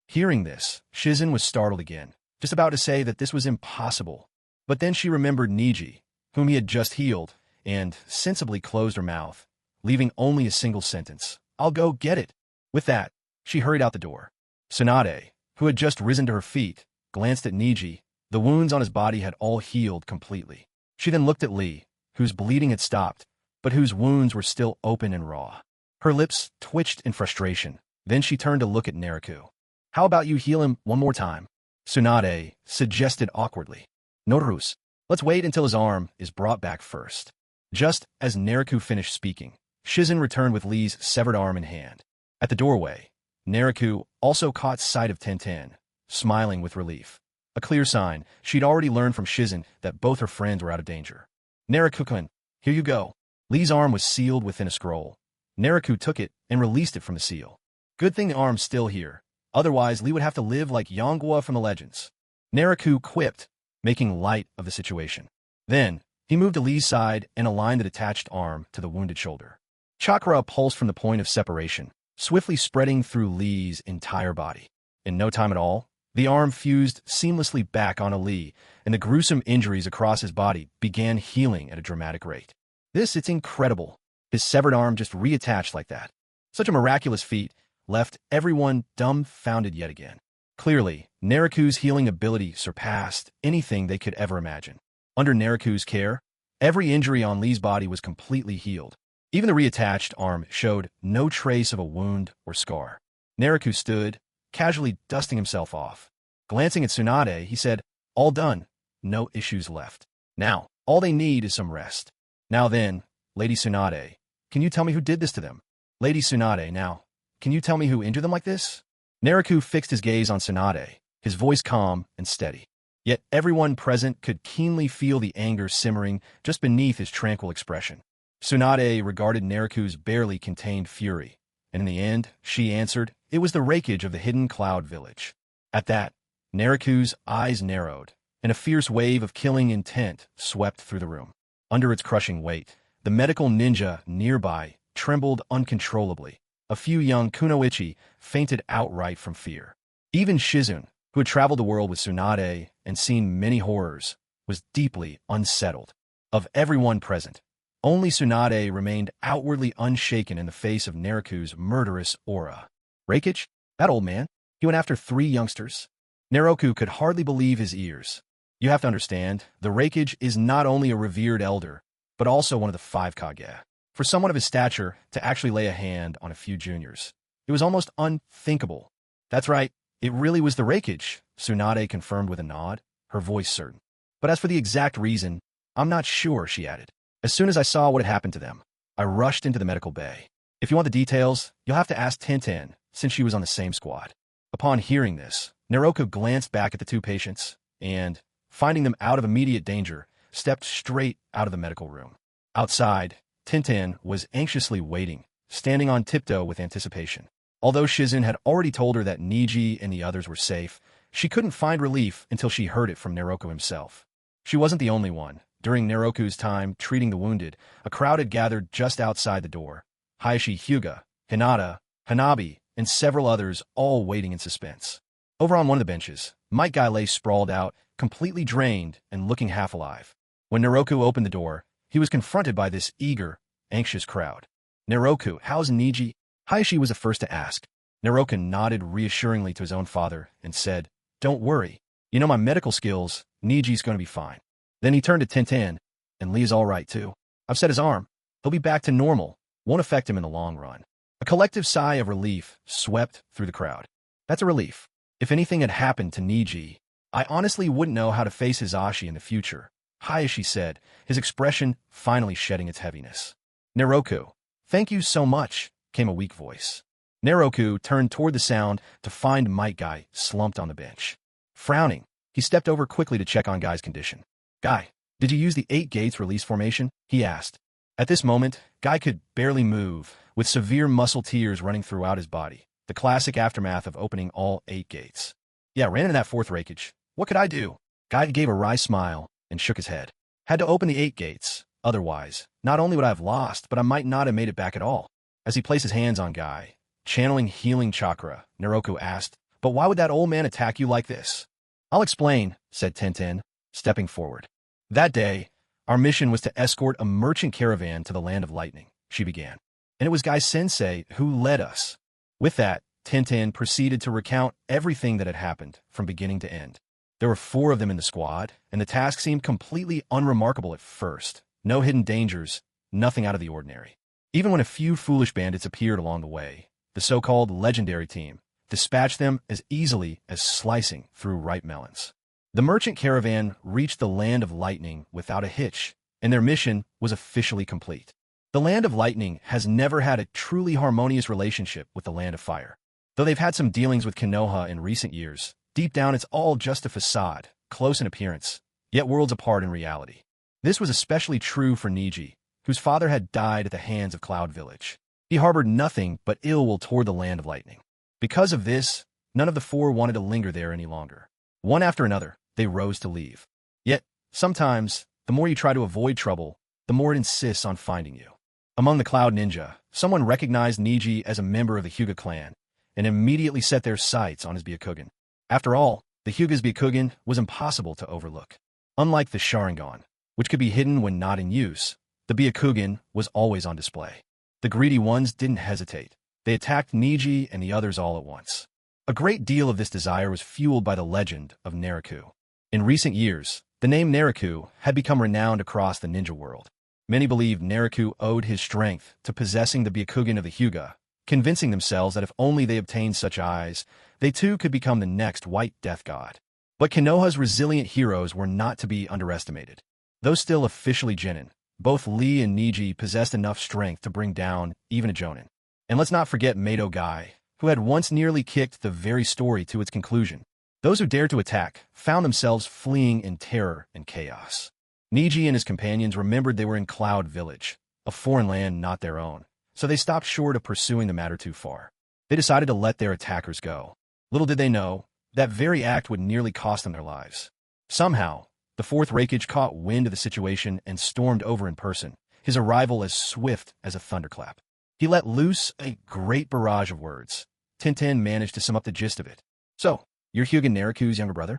Hearing this, Shizun was startled again, just about to say that this was impossible. But then she remembered Niji, whom he had just healed, and sensibly closed her mouth, leaving only a single sentence. "I'll go get it." With that, she hurried out the door. Tsunade, who had just risen to her feet, glanced at Niji. The wounds on his body had all healed completely. She then looked at Lee, whose bleeding had stopped, but whose wounds were still open and raw. Her lips twitched in frustration. Then she turned to look at Naruto. "How about you heal him one more time?" Tsunade suggested awkwardly. "Notarus, let's wait until his arm is brought back first." Just as Naruto finished speaking, Shizun returned with Lee's severed arm in hand. At the doorway, Naruto also caught sight of Tenten, smiling with relief. A clear sign she'd already learned from Shizun that both her friends were out of danger. "Naruto-kun, here you go." Lee's arm was sealed within a scroll. Naruto took it and released it from the seal. "Good thing the arm's still here. Otherwise, Lee would have to live like Yonggwa from the legends." Naruto quipped, making light of the situation. Then, he moved to Lee's side and aligned the detached arm to the wounded shoulder. Chakra pulsed from the point of separation, swiftly spreading through Lee's entire body. In no time at all, the arm fused seamlessly back onto Lee, and the gruesome injuries across his body began healing at a dramatic rate. It's incredible. His severed arm just reattached like that. Such a miraculous feat left everyone dumbfounded yet again. Clearly, Naruto's healing ability surpassed anything they could ever imagine. Under Naruto's care, every injury on Lee's body was completely healed. Even the reattached arm showed no trace of a wound or scar. Naruto stood, casually dusting himself off. Glancing at Tsunade, he said, "All done. No issues left. Now, all they need is some rest. Now then, Lady Tsunade, can you tell me who did this to them?" "Lady Tsunade, now, can you tell me who injured them like this?" Naruto fixed his gaze on Tsunade, his voice calm and steady. Yet everyone present could keenly feel the anger simmering just beneath his tranquil expression. Tsunade regarded Naruto's barely contained fury, and in the end, she answered, "It was the rampage of the hidden Cloud Village." At that, Naruto's eyes narrowed, and a fierce wave of killing intent swept through the room. Under its crushing weight, the medical ninja nearby trembled uncontrollably. A few young kunoichi fainted outright from fear. Even Shizun, who had traveled the world with Tsunade and seen many horrors, was deeply unsettled. Of everyone present, only Tsunade remained outwardly unshaken in the face of Naruto's murderous aura. "Raikage? That old man? He went after 3 youngsters?" Naruto could hardly believe his ears. You have to understand, the Raikage is not only a revered elder, but also one of the 5 Kage. For someone of his stature to actually lay a hand on a few juniors, it was almost unthinkable. "That's right, it really was the Raikage," Tsunade confirmed with a nod, her voice certain. "But as for the exact reason, I'm not sure," she added. "As soon as I saw what had happened to them, I rushed into the medical bay. If you want the details, you'll have to ask Tenten, since she was on the same squad." Upon hearing this, Naruto glanced back at the 2 patients, and, finding them out of immediate danger, stepped straight out of the medical room. Outside, Tenten was anxiously waiting, standing on tiptoe with anticipation. Although Shizun had already told her that Niji and the others were safe, she couldn't find relief until she heard it from Naruto himself. She wasn't the only one. During Naruto's time treating the wounded, a crowd had gathered just outside the door. Hayashi Hyuga, Hinata, Hanabi, and several others all waiting in suspense. Over on one of the benches, Might Guy lay sprawled out, completely drained and looking half alive. When Naroku opened the door, he was confronted by this eager, anxious crowd. "Naroku, how's Niji?" Hayashi was the first to ask. Naroku nodded reassuringly to his own father and said, "Don't worry. You know my medical skills, Niji's going to be fine." Then he turned to Tenten, "And Lee's all right too. I've set his arm. He'll be back to normal. Won't affect him in the long run." A collective sigh of relief swept through the crowd. That's a relief. If anything had happened to Niji, I honestly wouldn't know how to face Hizashi in the future, Hayashi said, his expression finally shedding its heaviness. "Naroku, thank you so much," came a weak voice. Naroku turned toward the sound to find Might Guy slumped on the bench. Frowning, he stepped over quickly to check on Guy's condition. "Guy, did you use the 8 gates release formation?" he asked. At this moment, Guy could barely move, with severe muscle tears running throughout his body, the classic aftermath of opening all 8 gates. "Yeah, ran into that 4th rakeage. What could I do?" Guy gave a wry smile and shook his head. "Had to open the 8 gates. Otherwise, not only would I have lost, but I might not have made it back at all." As he placed his hands on Guy, channeling healing chakra, Naroku asked, "But why would that old man attack you like this?" "I'll explain," said Tenten, stepping forward. "That day, our mission was to escort a merchant caravan to the Land of Lightning," she began. "And it was Guy Sensei who led us." With that, Tenten proceeded to recount everything that had happened from beginning to end. There were 4 of them in the squad, and the task seemed completely unremarkable at first. No hidden dangers, nothing out of the ordinary. Even when a few foolish bandits appeared along the way, the so-called legendary team dispatched them as easily as slicing through ripe melons. The merchant caravan reached the Land of Lightning without a hitch, and their mission was officially complete. The Land of Lightning has never had a truly harmonious relationship with the Land of Fire. Though they've had some dealings with Konoha in recent years, deep down it's all just a facade, close in appearance, yet worlds apart in reality. This was especially true for Niji, whose father had died at the hands of Cloud Village. He harbored nothing but ill will toward the Land of Lightning. Because of this, none of the 4 wanted to linger there any longer. One after another, they rose to leave. Yet, sometimes, the more you try to avoid trouble, the more it insists on finding you. Among the Cloud Ninja, someone recognized Niji as a member of the Hyuga clan, and immediately set their sights on his Byakugan. After all, the Hyuga's Byakugan was impossible to overlook. Unlike the Sharingan, which could be hidden when not in use, the Byakugan was always on display. The greedy ones didn't hesitate. They attacked Niji and the others all at once. A great deal of this desire was fueled by the legend of Naroku. In recent years, the name Naroku had become renowned across the ninja world. Many believed Naroku owed his strength to possessing the Byakugan of the Hyuga, convincing themselves that if only they obtained such eyes, they too could become the next White Death God. But Konoha's resilient heroes were not to be underestimated. Though still officially genin, both Lee and Niji possessed enough strength to bring down even a jonin. And let's not forget Mado Guy, who had once nearly kicked the very story to its conclusion. Those who dared to attack found themselves fleeing in terror and chaos. Niji and his companions remembered they were in Cloud Village, a foreign land not their own, so they stopped short of pursuing the matter too far. They decided to let their attackers go. Little did they know, that very act would nearly cost them their lives. Somehow, the 4th Raikage caught wind of the situation and stormed over in person, his arrival as swift as a thunderclap. He let loose a great barrage of words. Tintin managed to sum up the gist of it. "So, you're Hyuga Naroku's younger brother?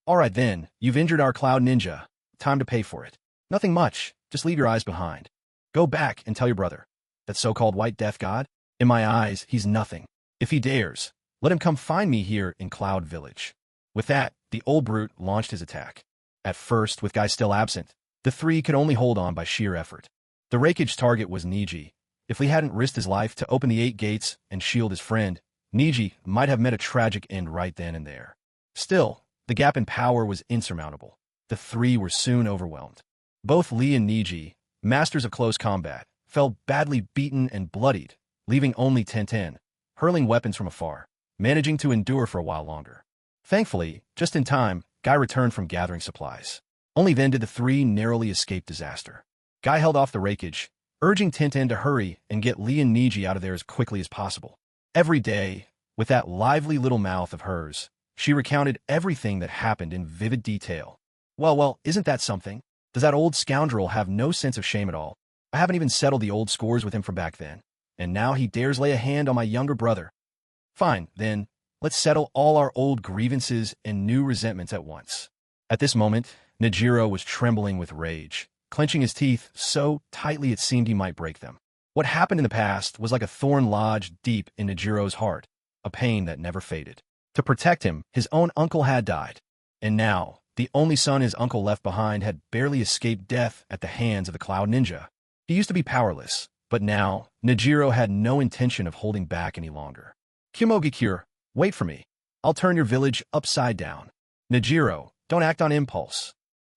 All right then, you've injured our Cloud Ninja. Time to pay for it. Nothing much, just leave your eyes behind. Go back and tell your brother. That so-called White Death God? In my eyes, he's nothing. If he dares, let him come find me here in Cloud Village." With that, the old brute launched his attack. At first, with Guy still absent, the 3 could only hold on by sheer effort. The Raikage's target was Niji. If he hadn't risked his life to open the 8 gates and shield his friend, Niji might have met a tragic end right then and there. Still, the gap in power was insurmountable. The 3 were soon overwhelmed. Both Lee and Niji, masters of close combat, fell badly beaten and bloodied, leaving only Tenten, hurling weapons from afar, managing to endure for a while longer. Thankfully, just in time, Guy returned from gathering supplies. Only then did the 3 narrowly escape disaster. Guy held off the Raikage, urging Tenten to hurry and get Lee and Niji out of there as quickly as possible. Every day, with that lively little mouth of hers, she recounted everything that happened in vivid detail. Well, isn't that something? Does that old scoundrel have no sense of shame at all? I haven't even settled the old scores with him from back then, and now he dares lay a hand on my younger brother. Fine, then, Let's settle all our old grievances and new resentments at once. At this moment, Nejiro was trembling with rage, clenching his teeth so tightly it seemed he might break them. What happened in the past was like a thorn lodged deep in Nejiro's heart, a pain that never faded. To protect him, his own uncle had died. And now, the only son his uncle left behind had barely escaped death at the hands of the Cloud Ninja. He used to be powerless, but now, Nejiro had no intention of holding back any longer. Kumogikure, wait for me. I'll turn your village upside down. Nejiro, don't act on impulse.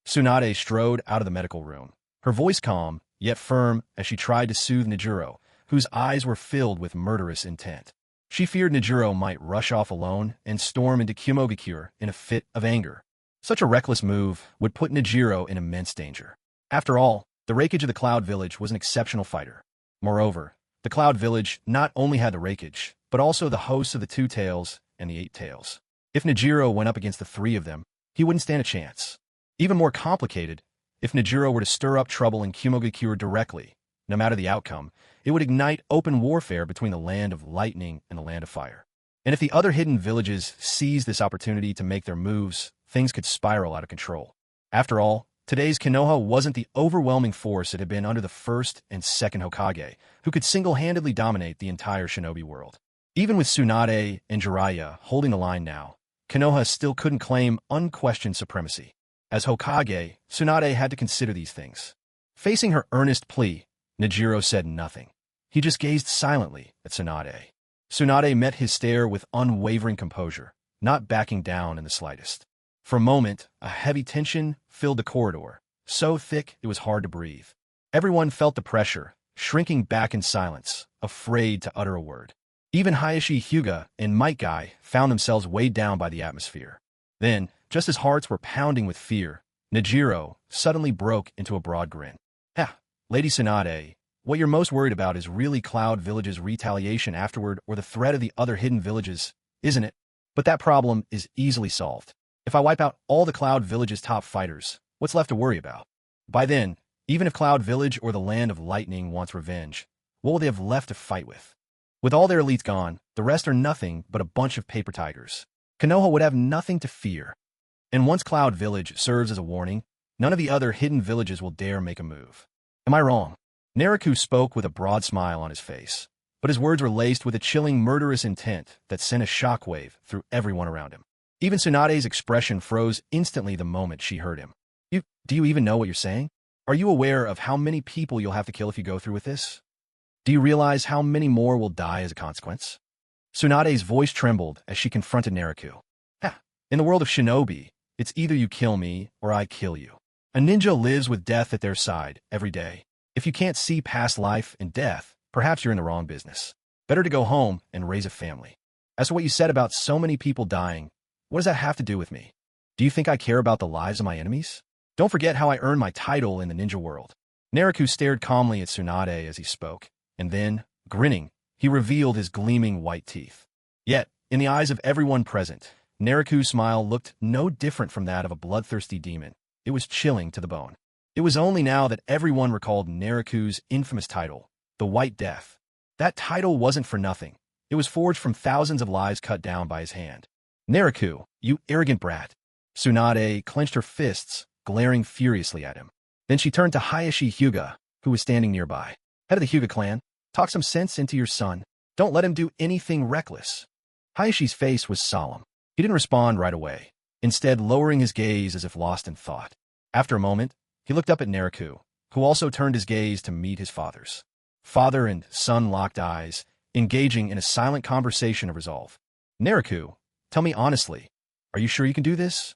Tsunade strode out of the medical room, her voice calm, yet firm as she tried to soothe Nejiro, whose eyes were filled with murderous intent. She feared Nejiro might rush off alone and storm into Kumogikure in a fit of anger. Such a reckless move would put Nejiro in immense danger. After all, the Raikage of the Cloud Village was an exceptional fighter. Moreover, the Cloud Village not only had the Raikage, but also the hosts of the Two Tails and the Eight Tails. If Nejiro went up against the three of them, he wouldn't stand a chance. Even more complicated, if Nejiro were to stir up trouble in Kumogikure directly, no matter the outcome, it would ignite open warfare between the Land of Lightning and the Land of Fire. And if the other hidden villages seized this opportunity to make their moves, things could spiral out of control. After all, today's Konoha wasn't the overwhelming force it had been under the first and second Hokage, who could single-handedly dominate the entire shinobi world. Even with Tsunade and Jiraiya holding the line now, Konoha still couldn't claim unquestioned supremacy. As Hokage, Tsunade had to consider these things. Facing her earnest plea, Nejiro said nothing. He just gazed silently at Tsunade. Tsunade met his stare with unwavering composure, not backing down in the slightest. For a moment, a heavy tension filled the corridor, so thick it was hard to breathe. Everyone felt the pressure, shrinking back in silence, afraid to utter a word. Even Hayashi Hyuga and Might Guy found themselves weighed down by the atmosphere. Then, just as hearts were pounding with fear, Nejiro suddenly broke into a broad grin. Lady Tsunade, what you're most worried about is really Cloud Village's retaliation afterward or the threat of the other hidden villages, isn't it? But that problem is easily solved. If I wipe out all the Cloud Village's top fighters, what's left to worry about? By then, even if Cloud Village or the Land of Lightning wants revenge, what will they have left to fight with? With all their elites gone, the rest are nothing but a bunch of paper tigers. Konoha would have nothing to fear. And once Cloud Village serves as a warning, none of the other hidden villages will dare make a move. Am I wrong? Naruto spoke with a broad smile on his face, but his words were laced with a chilling murderous intent that sent a shockwave through everyone around him. Even Tsunade's expression froze instantly the moment she heard him. Do you even know what you're saying? Are you aware of how many people you'll have to kill if you go through with this? Do you realize how many more will die as a consequence? Tsunade's voice trembled as she confronted Naruto. In the world of shinobi, it's either you kill me or I kill you. A ninja lives with death at their side every day. If you can't see past life and death, perhaps you're in the wrong business. Better to go home and raise a family. As for what you said about so many people dying, what does that have to do with me? Do you think I care about the lives of my enemies? Don't forget how I earned my title in the ninja world. Naruto stared calmly at Tsunade as he spoke, and then, grinning, he revealed his gleaming white teeth. Yet, in the eyes of everyone present, Naruto's smile looked no different from that of a bloodthirsty demon. It was chilling to the bone. It was only now that everyone recalled Naruto's infamous title, the White Death. That title wasn't for nothing. It was forged from thousands of lives cut down by his hand. Naruto, you arrogant brat. Tsunade clenched her fists, glaring furiously at him. Then she turned to Hayashi Hyuga, who was standing nearby. Head of the Hyuga clan, talk some sense into your son. Don't let him do anything reckless. Hayashi's face was solemn. He didn't respond right away, instead lowering his gaze as if lost in thought. After a moment, he looked up at Naruto, who also turned his gaze to meet his father's. Father and son locked eyes, engaging in a silent conversation of resolve. Naruto, tell me honestly, are you sure you can do this?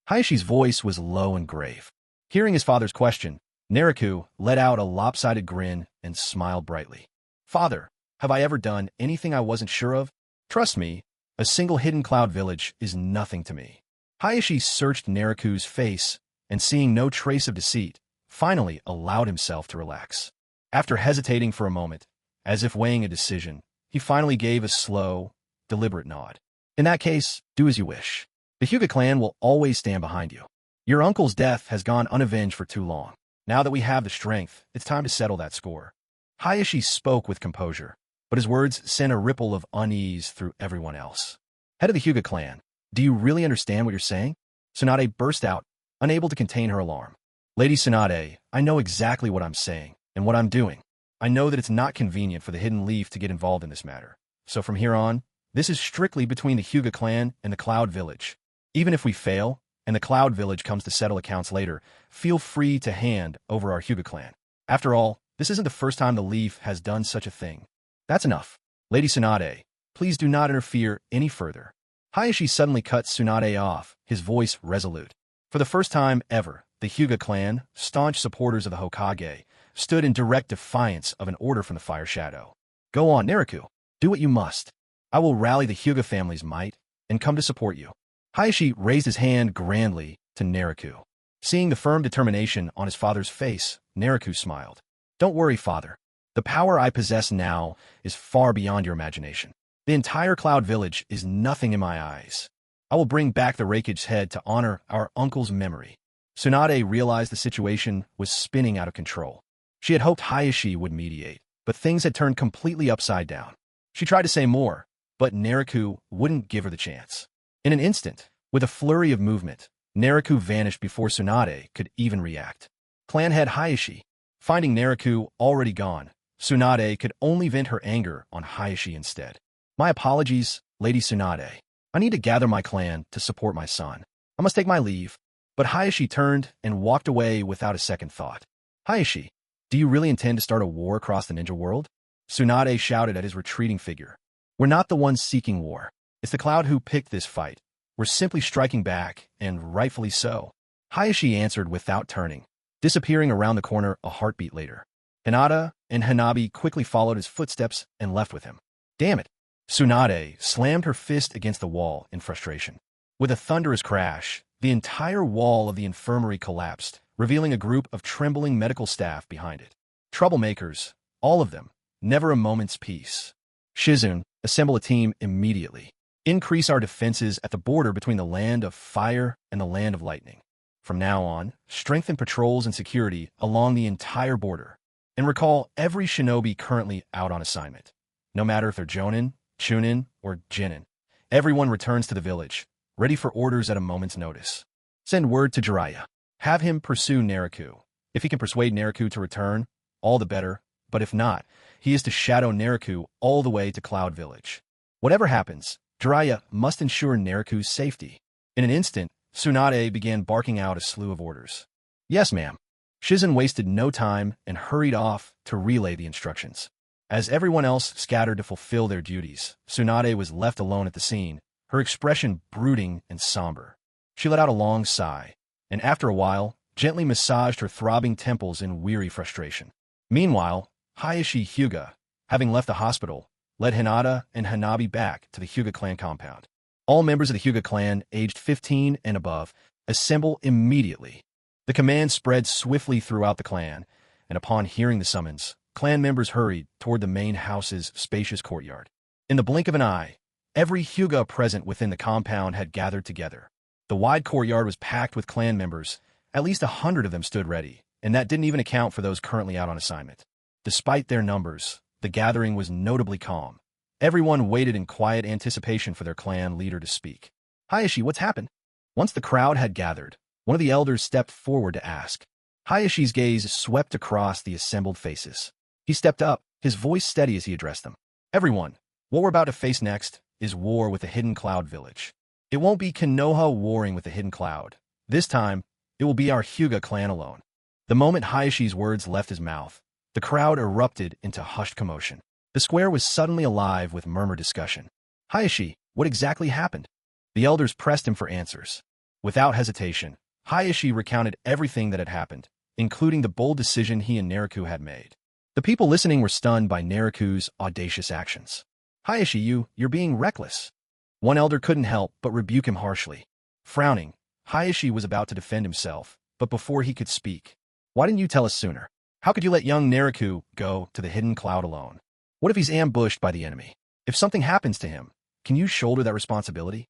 Hayashi's voice was low and grave. Hearing his father's question, Naruto let out a lopsided grin and smiled brightly. Father, have I ever done anything I wasn't sure of? Trust me, a single hidden cloud village is nothing to me. Hayashi searched Naruto's face, and seeing no trace of deceit, finally allowed himself to relax. After hesitating for a moment, as if weighing a decision, he finally gave a slow, deliberate nod. In that case, do as you wish. The Hyuga clan will always stand behind you. Your uncle's death has gone unavenged for too long. Now that we have the strength, it's time to settle that score. Hayashi spoke with composure, but his words sent a ripple of unease through everyone else. Head of the Hyuga clan, do you really understand what you're saying? Tsunade burst out, unable to contain her alarm. Lady Tsunade, I know exactly what I'm saying and what I'm doing. I know that it's not convenient for the Hidden Leaf to get involved in this matter. So from here on, this is strictly between the Hyuga clan and the Cloud Village. Even if we fail, and the Cloud Village comes to settle accounts later, feel free to hand over our Hyuga clan. After all, this isn't the first time the Leaf has done such a thing. That's enough. Lady Tsunade, please do not interfere any further. Hayashi suddenly cuts Tsunade off, his voice resolute. For the first time ever, the Hyuga clan, staunch supporters of the Hokage, stood in direct defiance of an order from the Fire Shadow. Go on, Naraku. Do what you must. I will rally the Hyuga family's might and come to support you. Hayashi raised his hand grandly to Naraku. Seeing the firm determination on his father's face, Naraku smiled. Don't worry, father. The power I possess now is far beyond your imagination. The entire Cloud Village is nothing in my eyes. I will bring back the Raikage's head to honor our uncle's memory. Tsunade realized the situation was spinning out of control. She had hoped Hayashi would mediate, but things had turned completely upside down. She tried to say more, but Naraku wouldn't give her the chance. In an instant, with a flurry of movement, Naraku vanished before Tsunade could even react. Clan head Hayashi, finding Naraku already gone, Tsunade could only vent her anger on Hayashi instead. My apologies, Lady Tsunade. I need to gather my clan to support my son. I must take my leave. But Hayashi turned and walked away without a second thought. Hayashi, do you really intend to start a war across the ninja world? Tsunade shouted at his retreating figure. We're not the ones seeking war. It's the Cloud who picked this fight. We're simply striking back, and rightfully so. Hayashi answered without turning, disappearing around the corner a heartbeat later. Hinata and Hanabi quickly followed his footsteps and left with him. Damn it! Tsunade slammed her fist against the wall in frustration. With a thunderous crash, the entire wall of the infirmary collapsed, revealing a group of trembling medical staff behind it. Troublemakers, all of them, never a moment's peace. Shizune, assemble a team immediately. Increase our defenses at the border between the land of fire and the land of lightning. From now on, strengthen patrols and security along the entire border. And recall every shinobi currently out on assignment. No matter if they're Jonin, Chunin, or Jinin. Everyone returns to the village, ready for orders at a moment's notice. Send word to Jiraiya. Have him pursue Naraku. If he can persuade Naraku to return, all the better, but if not, he is to shadow Naraku all the way to Cloud Village. Whatever happens, Jiraiya must ensure Naraku's safety. In an instant, Tsunade began barking out a slew of orders. Yes, ma'am. Shizune wasted no time and hurried off to relay the instructions. As everyone else scattered to fulfill their duties, Tsunade was left alone at the scene, her expression brooding and somber. She let out a long sigh, and after a while, gently massaged her throbbing temples in weary frustration. Meanwhile, Hayashi Hyuga, having left the hospital, led Hinata and Hanabi back to the Hyuga clan compound. All members of the Hyuga clan aged 15 and above assemble immediately. The command spread swiftly throughout the clan, and upon hearing the summons, clan members hurried toward the main house's spacious courtyard. In the blink of an eye, every Hyuga present within the compound had gathered together. The wide courtyard was packed with clan members. At least 100 of them stood ready, and that didn't even account for those currently out on assignment. Despite their numbers, the gathering was notably calm. Everyone waited in quiet anticipation for their clan leader to speak. Hayashi, what's happened? Once the crowd had gathered, one of the elders stepped forward to ask. Hayashi's gaze swept across the assembled faces. He stepped up, his voice steady as he addressed them. Everyone, what we're about to face next is war with the Hidden Cloud Village. It won't be Konoha warring with the Hidden Cloud. This time, it will be our Hyuga clan alone. The moment Hayashi's words left his mouth, the crowd erupted into hushed commotion. The square was suddenly alive with murmured discussion. Hayashi, what exactly happened? The elders pressed him for answers. Without hesitation, Hayashi recounted everything that had happened, including the bold decision he and Naraku had made. The people listening were stunned by Naraku's audacious actions. Hayashi, you're being reckless. One elder couldn't help but rebuke him harshly. Frowning, Hayashi was about to defend himself, but before he could speak, why didn't you tell us sooner? How could you let young Naraku go to the Hidden Cloud alone? What if he's ambushed by the enemy? If something happens to him, can you shoulder that responsibility?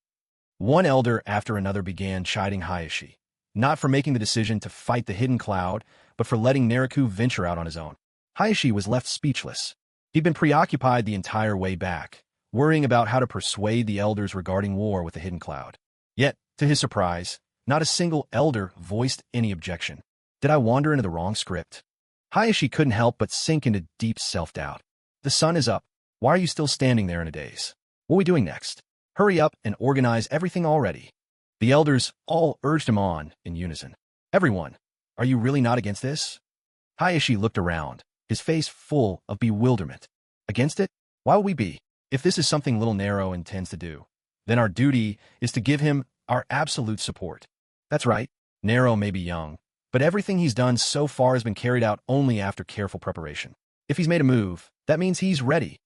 One elder after another began chiding Hayashi, not for making the decision to fight the Hidden Cloud, but for letting Naraku venture out on his own. Hayashi was left speechless. He'd been preoccupied the entire way back, worrying about how to persuade the elders regarding war with the hidden cloud. Yet, to his surprise, not a single elder voiced any objection. Did I wander into the wrong script? Hayashi couldn't help but sink into deep self-doubt. The sun is up. Why are you still standing there in a daze? What are we doing next? Hurry up and organize everything already. The elders all urged him on in unison. Everyone, are you really not against this? Hayashi looked around, his face full of bewilderment. Against it? Why would we be? If this is something little Nero intends to do, then our duty is to give him our absolute support. That's right, Nero may be young, but everything he's done so far has been carried out only after careful preparation. If he's made a move, that means he's ready.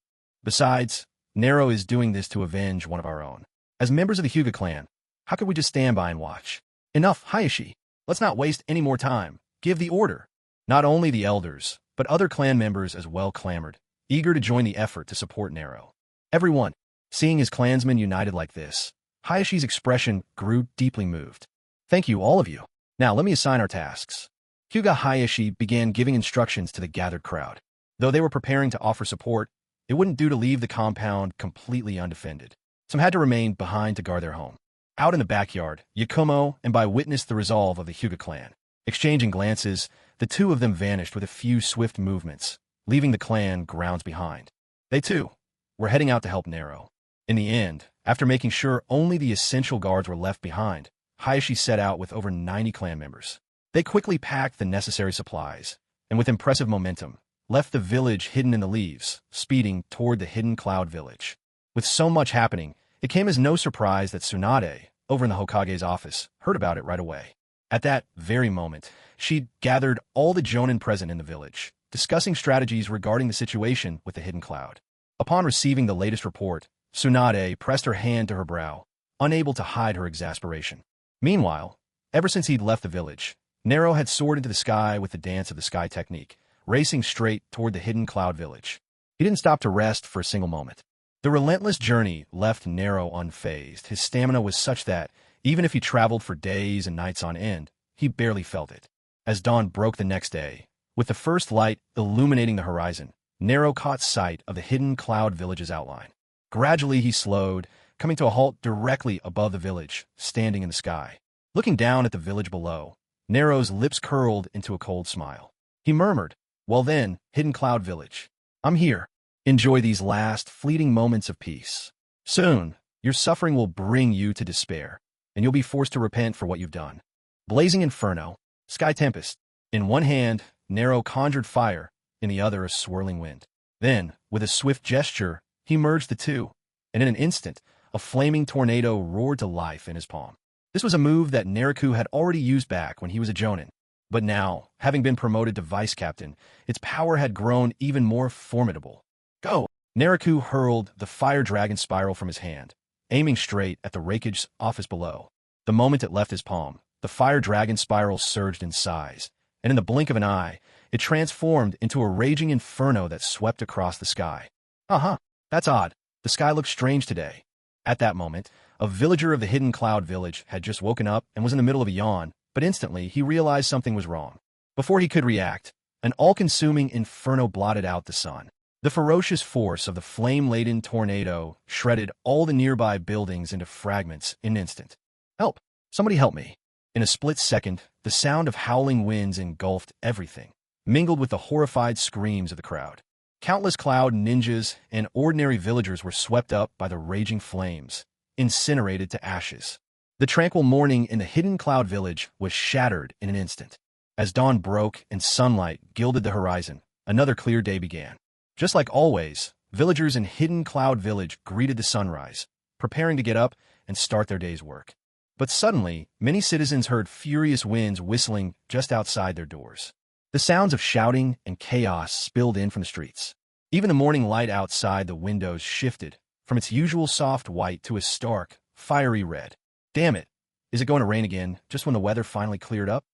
Besides, Nero is doing this to avenge one of our own. As members of the Hyuga clan, how could we just stand by and watch? Enough, Hayashi. Let's not waste any more time. Give the order. Not only the elders, but other clan members as well clamored, eager to join the effort to support Nero. Everyone, seeing his clansmen united like this, Hayashi's expression grew deeply moved. Thank you, all of you. Now let me assign our tasks. Hyuga Hayashi began giving instructions to the gathered crowd. Though they were preparing to offer support, it wouldn't do to leave the compound completely undefended. Some had to remain behind to guard their home. Out in the backyard, Yakumo and Bai witnessed the resolve of the Hyuga clan. Exchanging glances, the two of them vanished with a few swift movements, leaving the clan grounds behind. They, too, were heading out to help Nero. In the end, after making sure only the essential guards were left behind, Hayashi set out with over 90 clan members. They quickly packed the necessary supplies, and with impressive momentum, left the village hidden in the leaves, speeding toward the hidden cloud village. With so much happening, it came as no surprise that Tsunade, over in the Hokage's office, heard about it right away. At that very moment, she'd gathered all the jonin present in the village, discussing strategies regarding the situation with the hidden cloud. Upon receiving the latest report, Tsunade pressed her hand to her brow, unable to hide her exasperation. Meanwhile, ever since he'd left the village, Nero had soared into the sky with the dance of the sky technique, racing straight toward the hidden cloud village. He didn't stop to rest for a single moment. The relentless journey left Nero unfazed. His stamina was such that, even if he traveled for days and nights on end, he barely felt it. As dawn broke the next day, with the first light illuminating the horizon, Nero caught sight of the hidden cloud village's outline. Gradually he slowed, coming to a halt directly above the village, standing in the sky. Looking down at the village below, Nero's lips curled into a cold smile. He murmured, "Well then, hidden cloud village, I'm here. Enjoy these last, fleeting moments of peace. Soon, your suffering will bring you to despair, and you'll be forced to repent for what you've done." Blazing inferno, sky tempest. In one hand, Nero conjured fire, in the other a swirling wind. Then, with a swift gesture, he merged the two, and in an instant, a flaming tornado roared to life in his palm. This was a move that Neriku had already used back when he was a jonin. But now, having been promoted to vice captain, its power had grown even more formidable. Go! Neriku hurled the fire dragon spiral from his hand, aiming straight at the rake's office below. The moment it left his palm, the fire dragon spiral surged in size, and in the blink of an eye, it transformed into a raging inferno that swept across the sky. That's odd. The sky looks strange today. At that moment, a villager of the hidden cloud village had just woken up and was in the middle of a yawn, but instantly he realized something was wrong. Before he could react, an all-consuming inferno blotted out the sun. The ferocious force of the flame-laden tornado shredded all the nearby buildings into fragments in an instant. Help! Somebody help me! In a split second, the sound of howling winds engulfed everything, mingled with the horrified screams of the crowd. Countless cloud ninjas and ordinary villagers were swept up by the raging flames, incinerated to ashes. The tranquil morning in the hidden cloud village was shattered in an instant. As dawn broke and sunlight gilded the horizon, another clear day began. Just like always, villagers in hidden cloud village greeted the sunrise, preparing to get up and start their day's work. But suddenly, many citizens heard furious winds whistling just outside their doors. The sounds of shouting and chaos spilled in from the streets. Even the morning light outside the windows shifted from its usual soft white to a stark, fiery red. Damn it! Is it going to rain again just when the weather finally cleared up?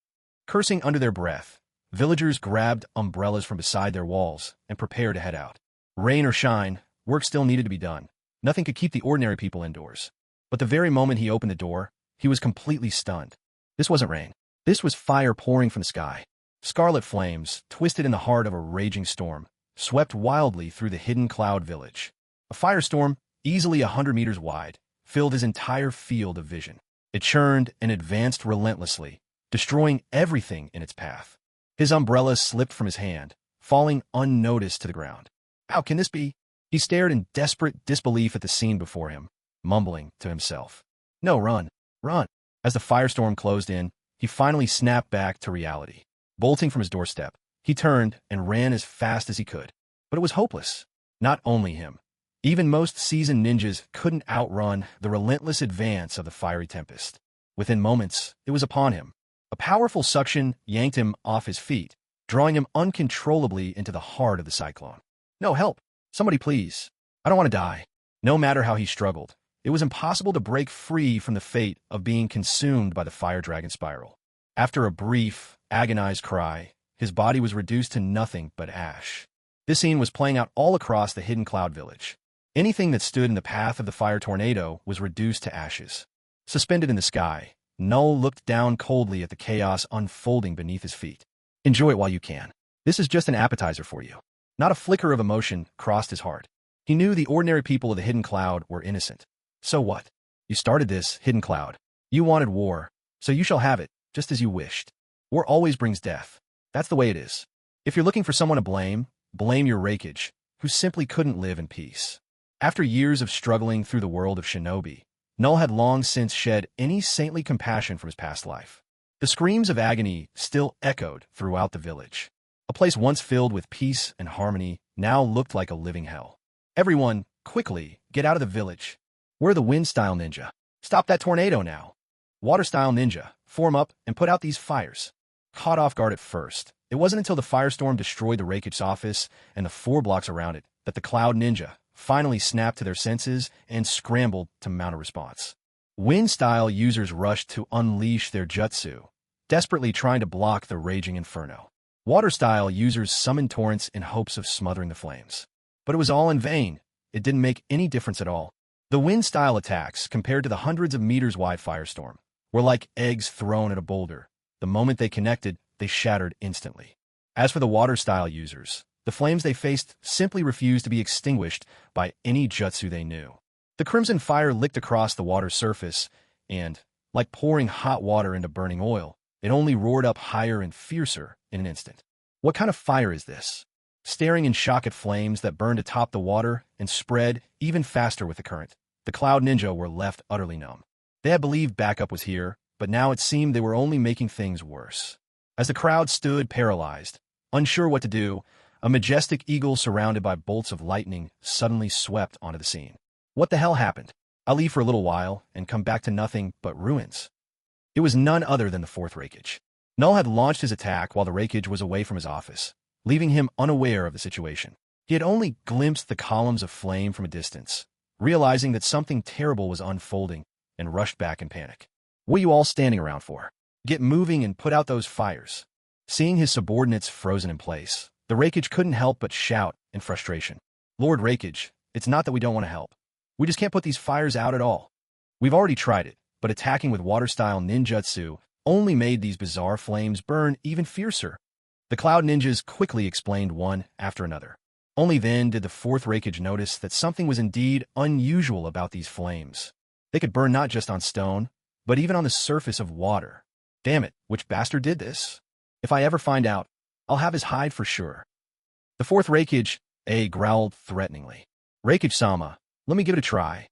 Cursing under their breath, villagers grabbed umbrellas from beside their walls and prepared to head out. Rain or shine, work still needed to be done. Nothing could keep the ordinary people indoors. But the very moment he opened the door, he was completely stunned. This wasn't rain. This was fire pouring from the sky. Scarlet flames, twisted in the heart of a raging storm, swept wildly through the hidden cloud village. A firestorm? easily 100 meters wide, filled his entire field of vision. It churned and advanced relentlessly, destroying everything in its path. His umbrella slipped from his hand, falling unnoticed to the ground. How can this be? He stared in desperate disbelief at the scene before him, mumbling to himself. No, run, run. As the firestorm closed in, he finally snapped back to reality. Bolting from his doorstep, he turned and ran as fast as he could. But it was hopeless. Not only him. Even most seasoned ninjas couldn't outrun the relentless advance of the fiery tempest. Within moments, it was upon him. A powerful suction yanked him off his feet, drawing him uncontrollably into the heart of the cyclone. No, help! Somebody please! I don't want to die. No matter how he struggled, it was impossible to break free from the fate of being consumed by the fire dragon spiral. After a brief, agonized cry, his body was reduced to nothing but ash. This scene was playing out all across the hidden cloud village. Anything that stood in the path of the fire tornado was reduced to ashes. Suspended in the sky, Null looked down coldly at the chaos unfolding beneath his feet. Enjoy it while you can. This is just an appetizer for you. Not a flicker of emotion crossed his heart. He knew the ordinary people of the hidden cloud were innocent. So what? You started this, hidden cloud. You wanted war, so you shall have it, just as you wished. War always brings death. That's the way it is. If you're looking for someone to blame your Raikage, who simply couldn't live in peace. After years of struggling through the world of shinobi, Null had long since shed any saintly compassion from his past life. The screams of agony still echoed throughout the village. A place once filled with peace and harmony now looked like a living hell. Everyone, quickly, get out of the village. We're the wind-style ninja. Stop that tornado now. Water-style ninja, form up and put out these fires. Caught off guard at first, it wasn't until the firestorm destroyed the Raikage's office and the 4 blocks around it that the Cloud Ninja finally snapped to their senses and scrambled to mount a response. Wind-style users rushed to unleash their jutsu, desperately trying to block the raging inferno. Water-style users summoned torrents in hopes of smothering the flames. But it was all in vain. It didn't make any difference at all. The wind-style attacks, compared to the hundreds of meters wide firestorm, were like eggs thrown at a boulder. The moment they connected, they shattered instantly. As for the water-style users, the flames they faced simply refused to be extinguished by any jutsu they knew. The crimson fire licked across the water's surface, and, like pouring hot water into burning oil, it only roared up higher and fiercer in an instant. What kind of fire is this? Staring in shock at flames that burned atop the water and spread even faster with the current, the Cloud Ninja were left utterly numb. They had believed backup was here, but now it seemed they were only making things worse. As the crowd stood paralyzed, unsure what to do, a majestic eagle surrounded by bolts of lightning suddenly swept onto the scene. What the hell happened? I'll leave for a little while and come back to nothing but ruins. It was none other than the 4th Raikage. Null had launched his attack while the Raikage was away from his office, leaving him unaware of the situation. He had only glimpsed the columns of flame from a distance, realizing that something terrible was unfolding, and rushed back in panic. What are you all standing around for? Get moving and put out those fires. Seeing his subordinates frozen in place, the Raikage couldn't help but shout in frustration. Lord Raikage, it's not that we don't want to help. We just can't put these fires out at all. We've already tried it, but attacking with water-style ninjutsu only made these bizarre flames burn even fiercer. The Cloud Ninjas quickly explained one after another. Only then did the 4th Raikage notice that something was indeed unusual about these flames. They could burn not just on stone, but even on the surface of water. Damn it, which bastard did this? If I ever find out, I'll have his hide for sure. The 4th Raikage, growled threateningly. Raikage-sama, let me give it a try.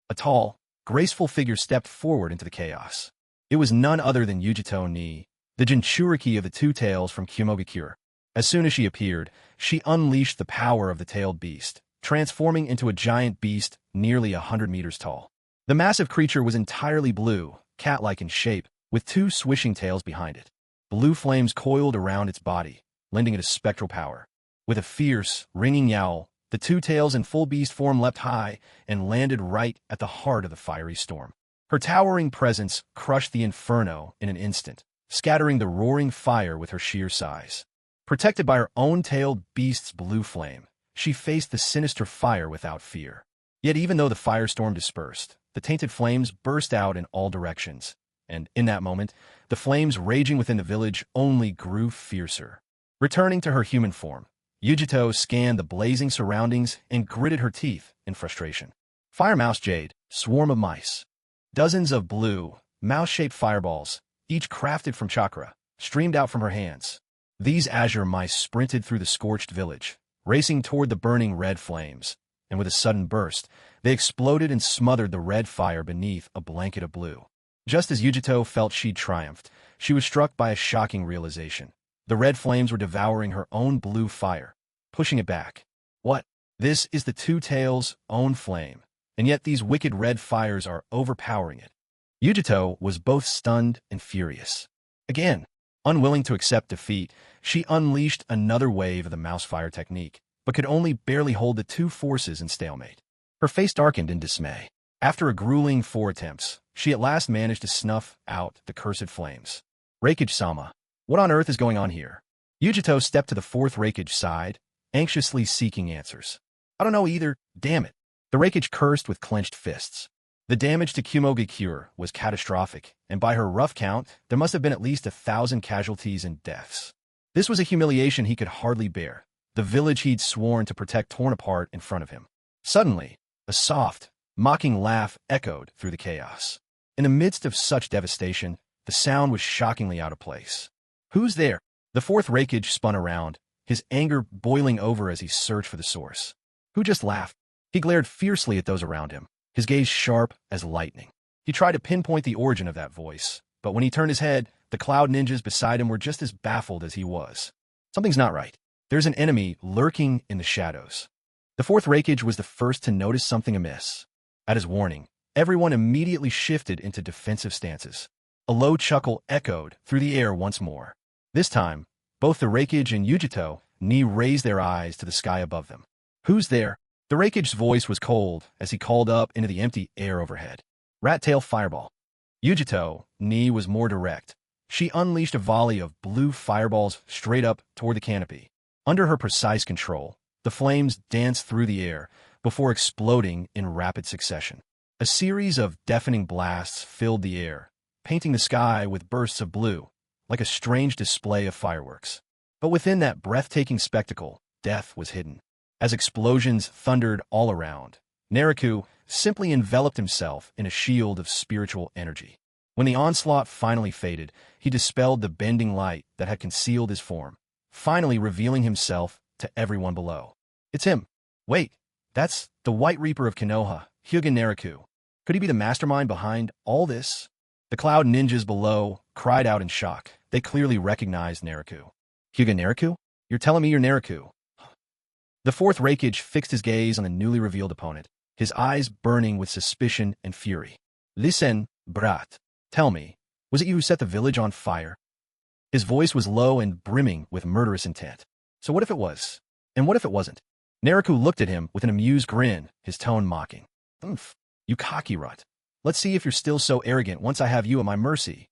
A tall, graceful figure stepped forward into the chaos. It was none other than Yujito Ni, the Jinchuriki of the Two Tails from Kumogakure. As soon as she appeared, she unleashed the power of the tailed beast, transforming into a giant beast nearly 100 meters tall. The massive creature was entirely blue, cat-like in shape, with 2 swishing tails behind it. Blue flames coiled around its body, lending it a spectral power. With a fierce, ringing yowl, the 2 tails in full beast form leapt high and landed right at the heart of the fiery storm. Her towering presence crushed the inferno in an instant, scattering the roaring fire with her sheer size. Protected by her own tailed beast's blue flame, she faced the sinister fire without fear. Yet even though the firestorm dispersed, the tainted flames burst out in all directions, and in that moment, the flames raging within the village only grew fiercer. Returning to her human form, Yujito scanned the blazing surroundings and gritted her teeth in frustration. Fire Mouse Jade, swarm of mice. Dozens of blue, mouse-shaped fireballs, each crafted from chakra, streamed out from her hands. These azure mice sprinted through the scorched village, racing toward the burning red flames, and with a sudden burst, they exploded and smothered the red fire beneath a blanket of blue. Just as Yujito felt she'd triumphed, she was struck by a shocking realization. The red flames were devouring her own blue fire, pushing it back. What? This is the Two Tails' own flame, and yet these wicked red fires are overpowering it. Yujito was both stunned and furious. Again, unwilling to accept defeat, she unleashed another wave of the mouse fire technique, but could only barely hold the two forces in stalemate. Her face darkened in dismay. After a grueling 4 attempts, she at last managed to snuff out the cursed flames. Raikage-sama, what on earth is going on here? Yujito stepped to the fourth Raikage side, anxiously seeking answers. I don't know either, damn it. The Raikage cursed with clenched fists. The damage to Kumogakure was catastrophic, and by her rough count, there must have been at least 1,000 casualties and deaths. This was a humiliation he could hardly bear. The village he'd sworn to protect torn apart in front of him. Suddenly, a soft, mocking laugh echoed through the chaos. In the midst of such devastation, the sound was shockingly out of place. Who's there? The fourth Raikage spun around, his anger boiling over as he searched for the source. Who just laughed? He glared fiercely at those around him, his gaze sharp as lightning. He tried to pinpoint the origin of that voice, but when he turned his head, the Cloud ninjas beside him were just as baffled as he was. Something's not right. There's an enemy lurking in the shadows. The fourth Raikage was the first to notice something amiss. At his warning, everyone immediately shifted into defensive stances. A low chuckle echoed through the air once more. This time, both the Raikage and Yujito raised their eyes to the sky above them. Who's there? The Raikage's voice was cold as he called up into the empty air overhead. Rat-tail fireball. Yujito was more direct. She unleashed a volley of blue fireballs straight up toward the canopy. Under her precise control, the flames danced through the air before exploding in rapid succession. A series of deafening blasts filled the air, painting the sky with bursts of blue, like a strange display of fireworks. But within that breathtaking spectacle, death was hidden. As explosions thundered all around, Naruto simply enveloped himself in a shield of spiritual energy. When the onslaught finally faded, he dispelled the bending light that had concealed his form, finally revealing himself to everyone below. It's him. Wait, that's the White Reaper of Konoha, Hyuga Naruto. Could he be the mastermind behind all this? The Cloud ninjas below cried out in shock. They clearly recognized Naruto. Hyuga Naruto? You're telling me you're Naruto? The fourth Raikage fixed his gaze on the newly revealed opponent, his eyes burning with suspicion and fury. Listen, brat. Tell me, was it you who set the village on fire? His voice was low and brimming with murderous intent. So what if it was? And what if it wasn't? Naruto looked at him with an amused grin, his tone mocking. Oomph, you cocky rut. Let's see if you're still so arrogant once I have you at my mercy.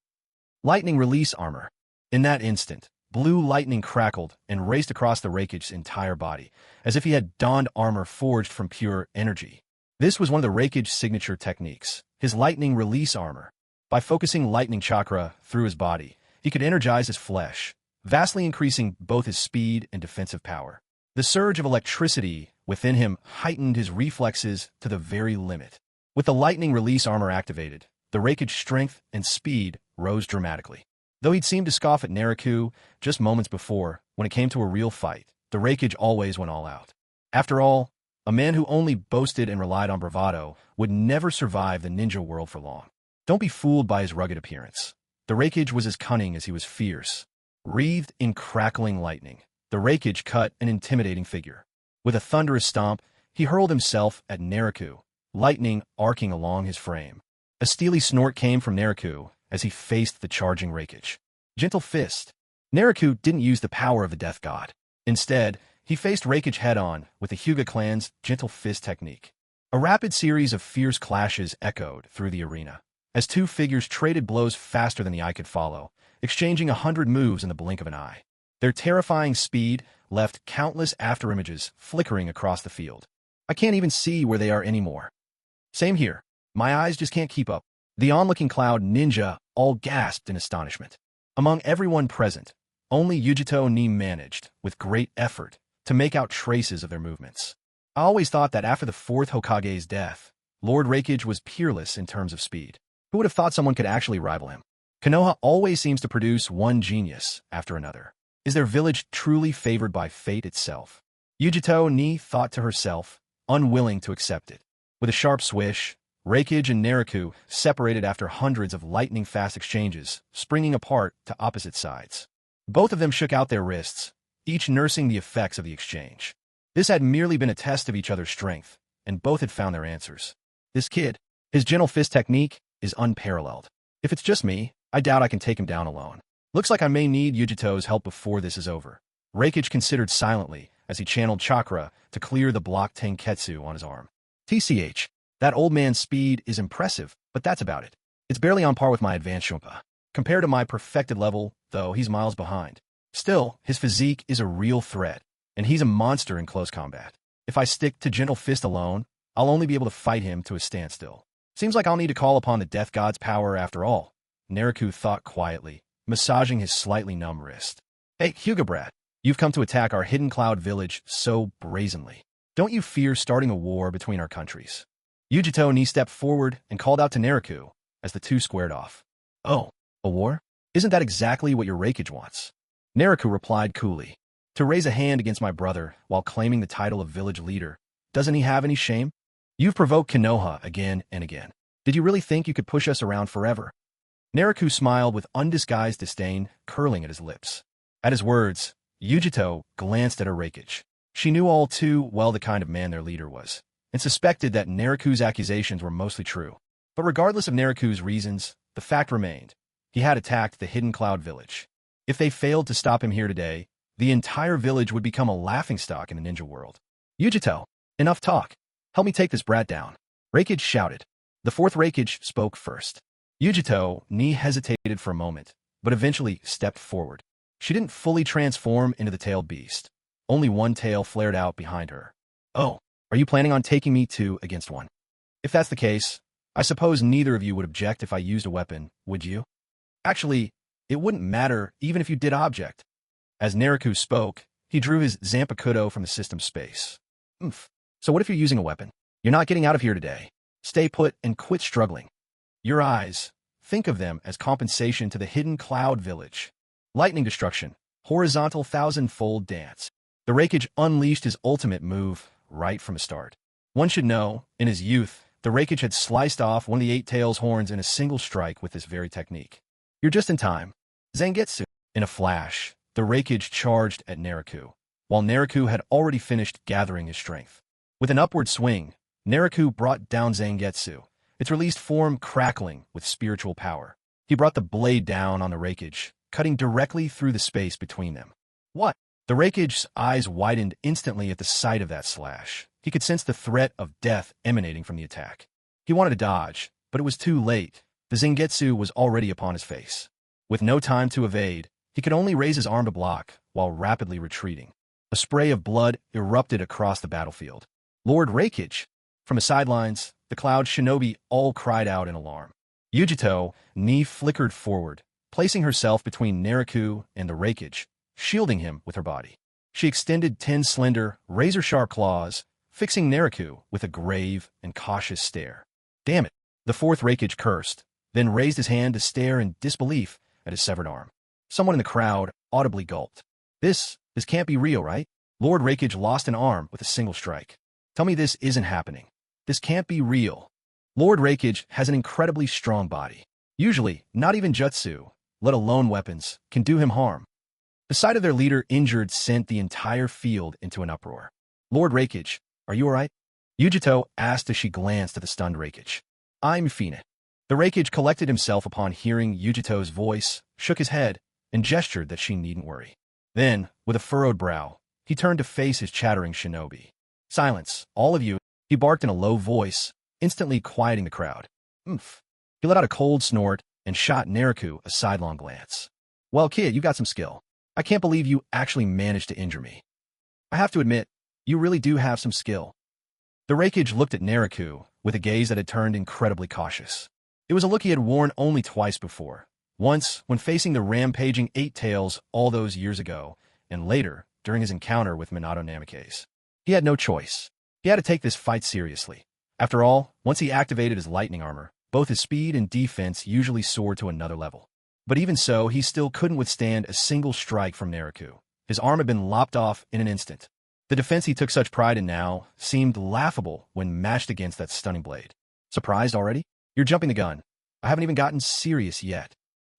Lightning release armor. In that instant, blue lightning crackled and raced across the Raikage's entire body, as if he had donned armor forged from pure energy. This was one of the Raikage's signature techniques, his lightning release armor. By focusing lightning chakra through his body, he could energize his flesh, vastly increasing both his speed and defensive power. The surge of electricity within him heightened his reflexes to the very limit. With the lightning release armor activated, the Raikage's strength and speed rose dramatically. Though he'd seemed to scoff at Naruto just moments before, when it came to a real fight, the Raikage always went all out. After all, a man who only boasted and relied on bravado would never survive the ninja world for long. Don't be fooled by his rugged appearance. The Raikage was as cunning as he was fierce. Wreathed in crackling lightning, the Raikage cut an intimidating figure. With a thunderous stomp, he hurled himself at Naruto, lightning arcing along his frame. A steely snort came from Naruto as he faced the charging Raikage. Gentle fist. Naruto didn't use the power of the death god. Instead, he faced Raikage head-on with the Hyuga clan's gentle fist technique. A rapid series of fierce clashes echoed through the arena, as two figures traded blows faster than the eye could follow, exchanging 100 moves in the blink of an eye. Their terrifying speed left countless afterimages flickering across the field. I can't even see where they are anymore. Same here. My eyes just can't keep up. The onlooking Cloud ninja all gasped in astonishment. Among everyone present, only Yujito managed, with great effort, to make out traces of their movements. I always thought that after the fourth Hokage's death, Lord Raikage was peerless in terms of speed. Who would have thought someone could actually rival him? Konoha always seems to produce one genius after another. Is their village truly favored by fate itself? Yujito Ni thought to herself, unwilling to accept it. With a sharp swish, Raikage and Naruto separated after hundreds of lightning-fast exchanges, springing apart to opposite sides. Both of them shook out their wrists, each nursing the effects of the exchange. This had merely been a test of each other's strength, and both had found their answers. This kid, his gentle fist technique, is unparalleled. If it's just me, I doubt I can take him down alone. Looks like I may need Yujito's help before this is over. Raikage considered silently as he channeled chakra to clear the blocked Tenketsu on his arm. TCH, that old man's speed is impressive, but that's about it. It's barely on par with my advanced Shunpa. Compared to my perfected level, though, he's miles behind. Still, his physique is a real threat, and he's a monster in close combat. If I stick to gentle fist alone, I'll only be able to fight him to a standstill. Seems like I'll need to call upon the death god's power after all, Naruto thought quietly, massaging his slightly numb wrist. Hey, Hyuga Brat, you've come to attack our hidden cloud village so brazenly. Don't you fear starting a war between our countries? Yujito Ni stepped forward and called out to Naruto as the two squared off. Oh, a war? Isn't that exactly what your Raikage wants? Naruto replied coolly. To raise a hand against my brother while claiming the title of village leader, doesn't he have any shame? You've provoked Konoha again and again. Did you really think you could push us around forever? Naruto smiled with undisguised disdain curling at his lips. At his words, Yujito glanced at her Raikage. She knew all too well the kind of man their leader was, and suspected that Naruto's accusations were mostly true. But regardless of Naruto's reasons, the fact remained. He had attacked the hidden cloud village. If they failed to stop him here today, the entire village would become a laughingstock in the ninja world. Yujito, enough talk. Help me take this brat down. Raikage shouted. The fourth Raikage spoke first. Yujito Ni hesitated for a moment, but eventually stepped forward. She didn't fully transform into the tailed beast. Only one tail flared out behind her. Oh, are you planning on taking me 2 against 1? If that's the case, I suppose neither of you would object if I used a weapon, would you? Actually, it wouldn't matter even if you did object. As Naruto spoke, he drew his Zampakudo from the system space. So what if you're using a weapon? You're not getting out of here today. Stay put and quit struggling. Your eyes, think of them as compensation to the hidden cloud village. Lightning destruction, horizontal thousand-fold dance. The Raikage unleashed his ultimate move right from the start. One should know, in his youth, the Raikage had sliced off one of the 8 tails' horns in a single strike with this very technique. You're just in time. Zangetsu. In a flash, the Raikage charged at Naruto, while Naruto had already finished gathering his strength. With an upward swing, Naruto brought down Zangetsu, its released form crackling with spiritual power. He brought the blade down on the Raikage, cutting directly through the space between them. What? The Raikage's eyes widened instantly at the sight of that slash. He could sense the threat of death emanating from the attack. He wanted to dodge, but it was too late. The Zangetsu was already upon his face. With no time to evade, he could only raise his arm to block while rapidly retreating. A spray of blood erupted across the battlefield. Lord Raikage! From the sidelines, the Cloud Shinobi all cried out in alarm. Yujito Ni flickered forward, placing herself between Naruto and the Raikage, shielding him with her body. She extended 10 slender, razor-sharp claws, fixing Naruto with a grave and cautious stare. Damn it! The fourth Raikage cursed, then raised his hand to stare in disbelief at his severed arm. Someone in the crowd audibly gulped. This can't be real, right? Lord Raikage lost an arm with a single strike. Tell me this isn't happening. This can't be real. Lord Raikage has an incredibly strong body. Usually, not even jutsu, let alone weapons, can do him harm. The sight of their leader injured sent the entire field into an uproar. Lord Raikage, are you alright? Yujito asked as she glanced at the stunned Raikage. I'm fine. The Raikage collected himself upon hearing Yujito's voice, shook his head, and gestured that she needn't worry. Then, with a furrowed brow, he turned to face his chattering shinobi. Silence, all of you, he barked in a low voice, instantly quieting the crowd. He let out a cold snort and shot Naruto a sidelong glance. Well, kid, you got some skill. I can't believe you actually managed to injure me. I have to admit, you really do have some skill. The Raikage looked at Naruto with a gaze that had turned incredibly cautious. It was a look he had worn only twice before. Once, when facing the rampaging 8 Tails all those years ago, and later, during his encounter with Minato Namikaze. He had no choice. He had to take this fight seriously. After all, once he activated his lightning armor, both his speed and defense usually soared to another level. But even so, he still couldn't withstand a single strike from Naruto. His arm had been lopped off in an instant. The defense he took such pride in now seemed laughable when matched against that stunning blade. Surprised already? You're jumping the gun. I haven't even gotten serious yet.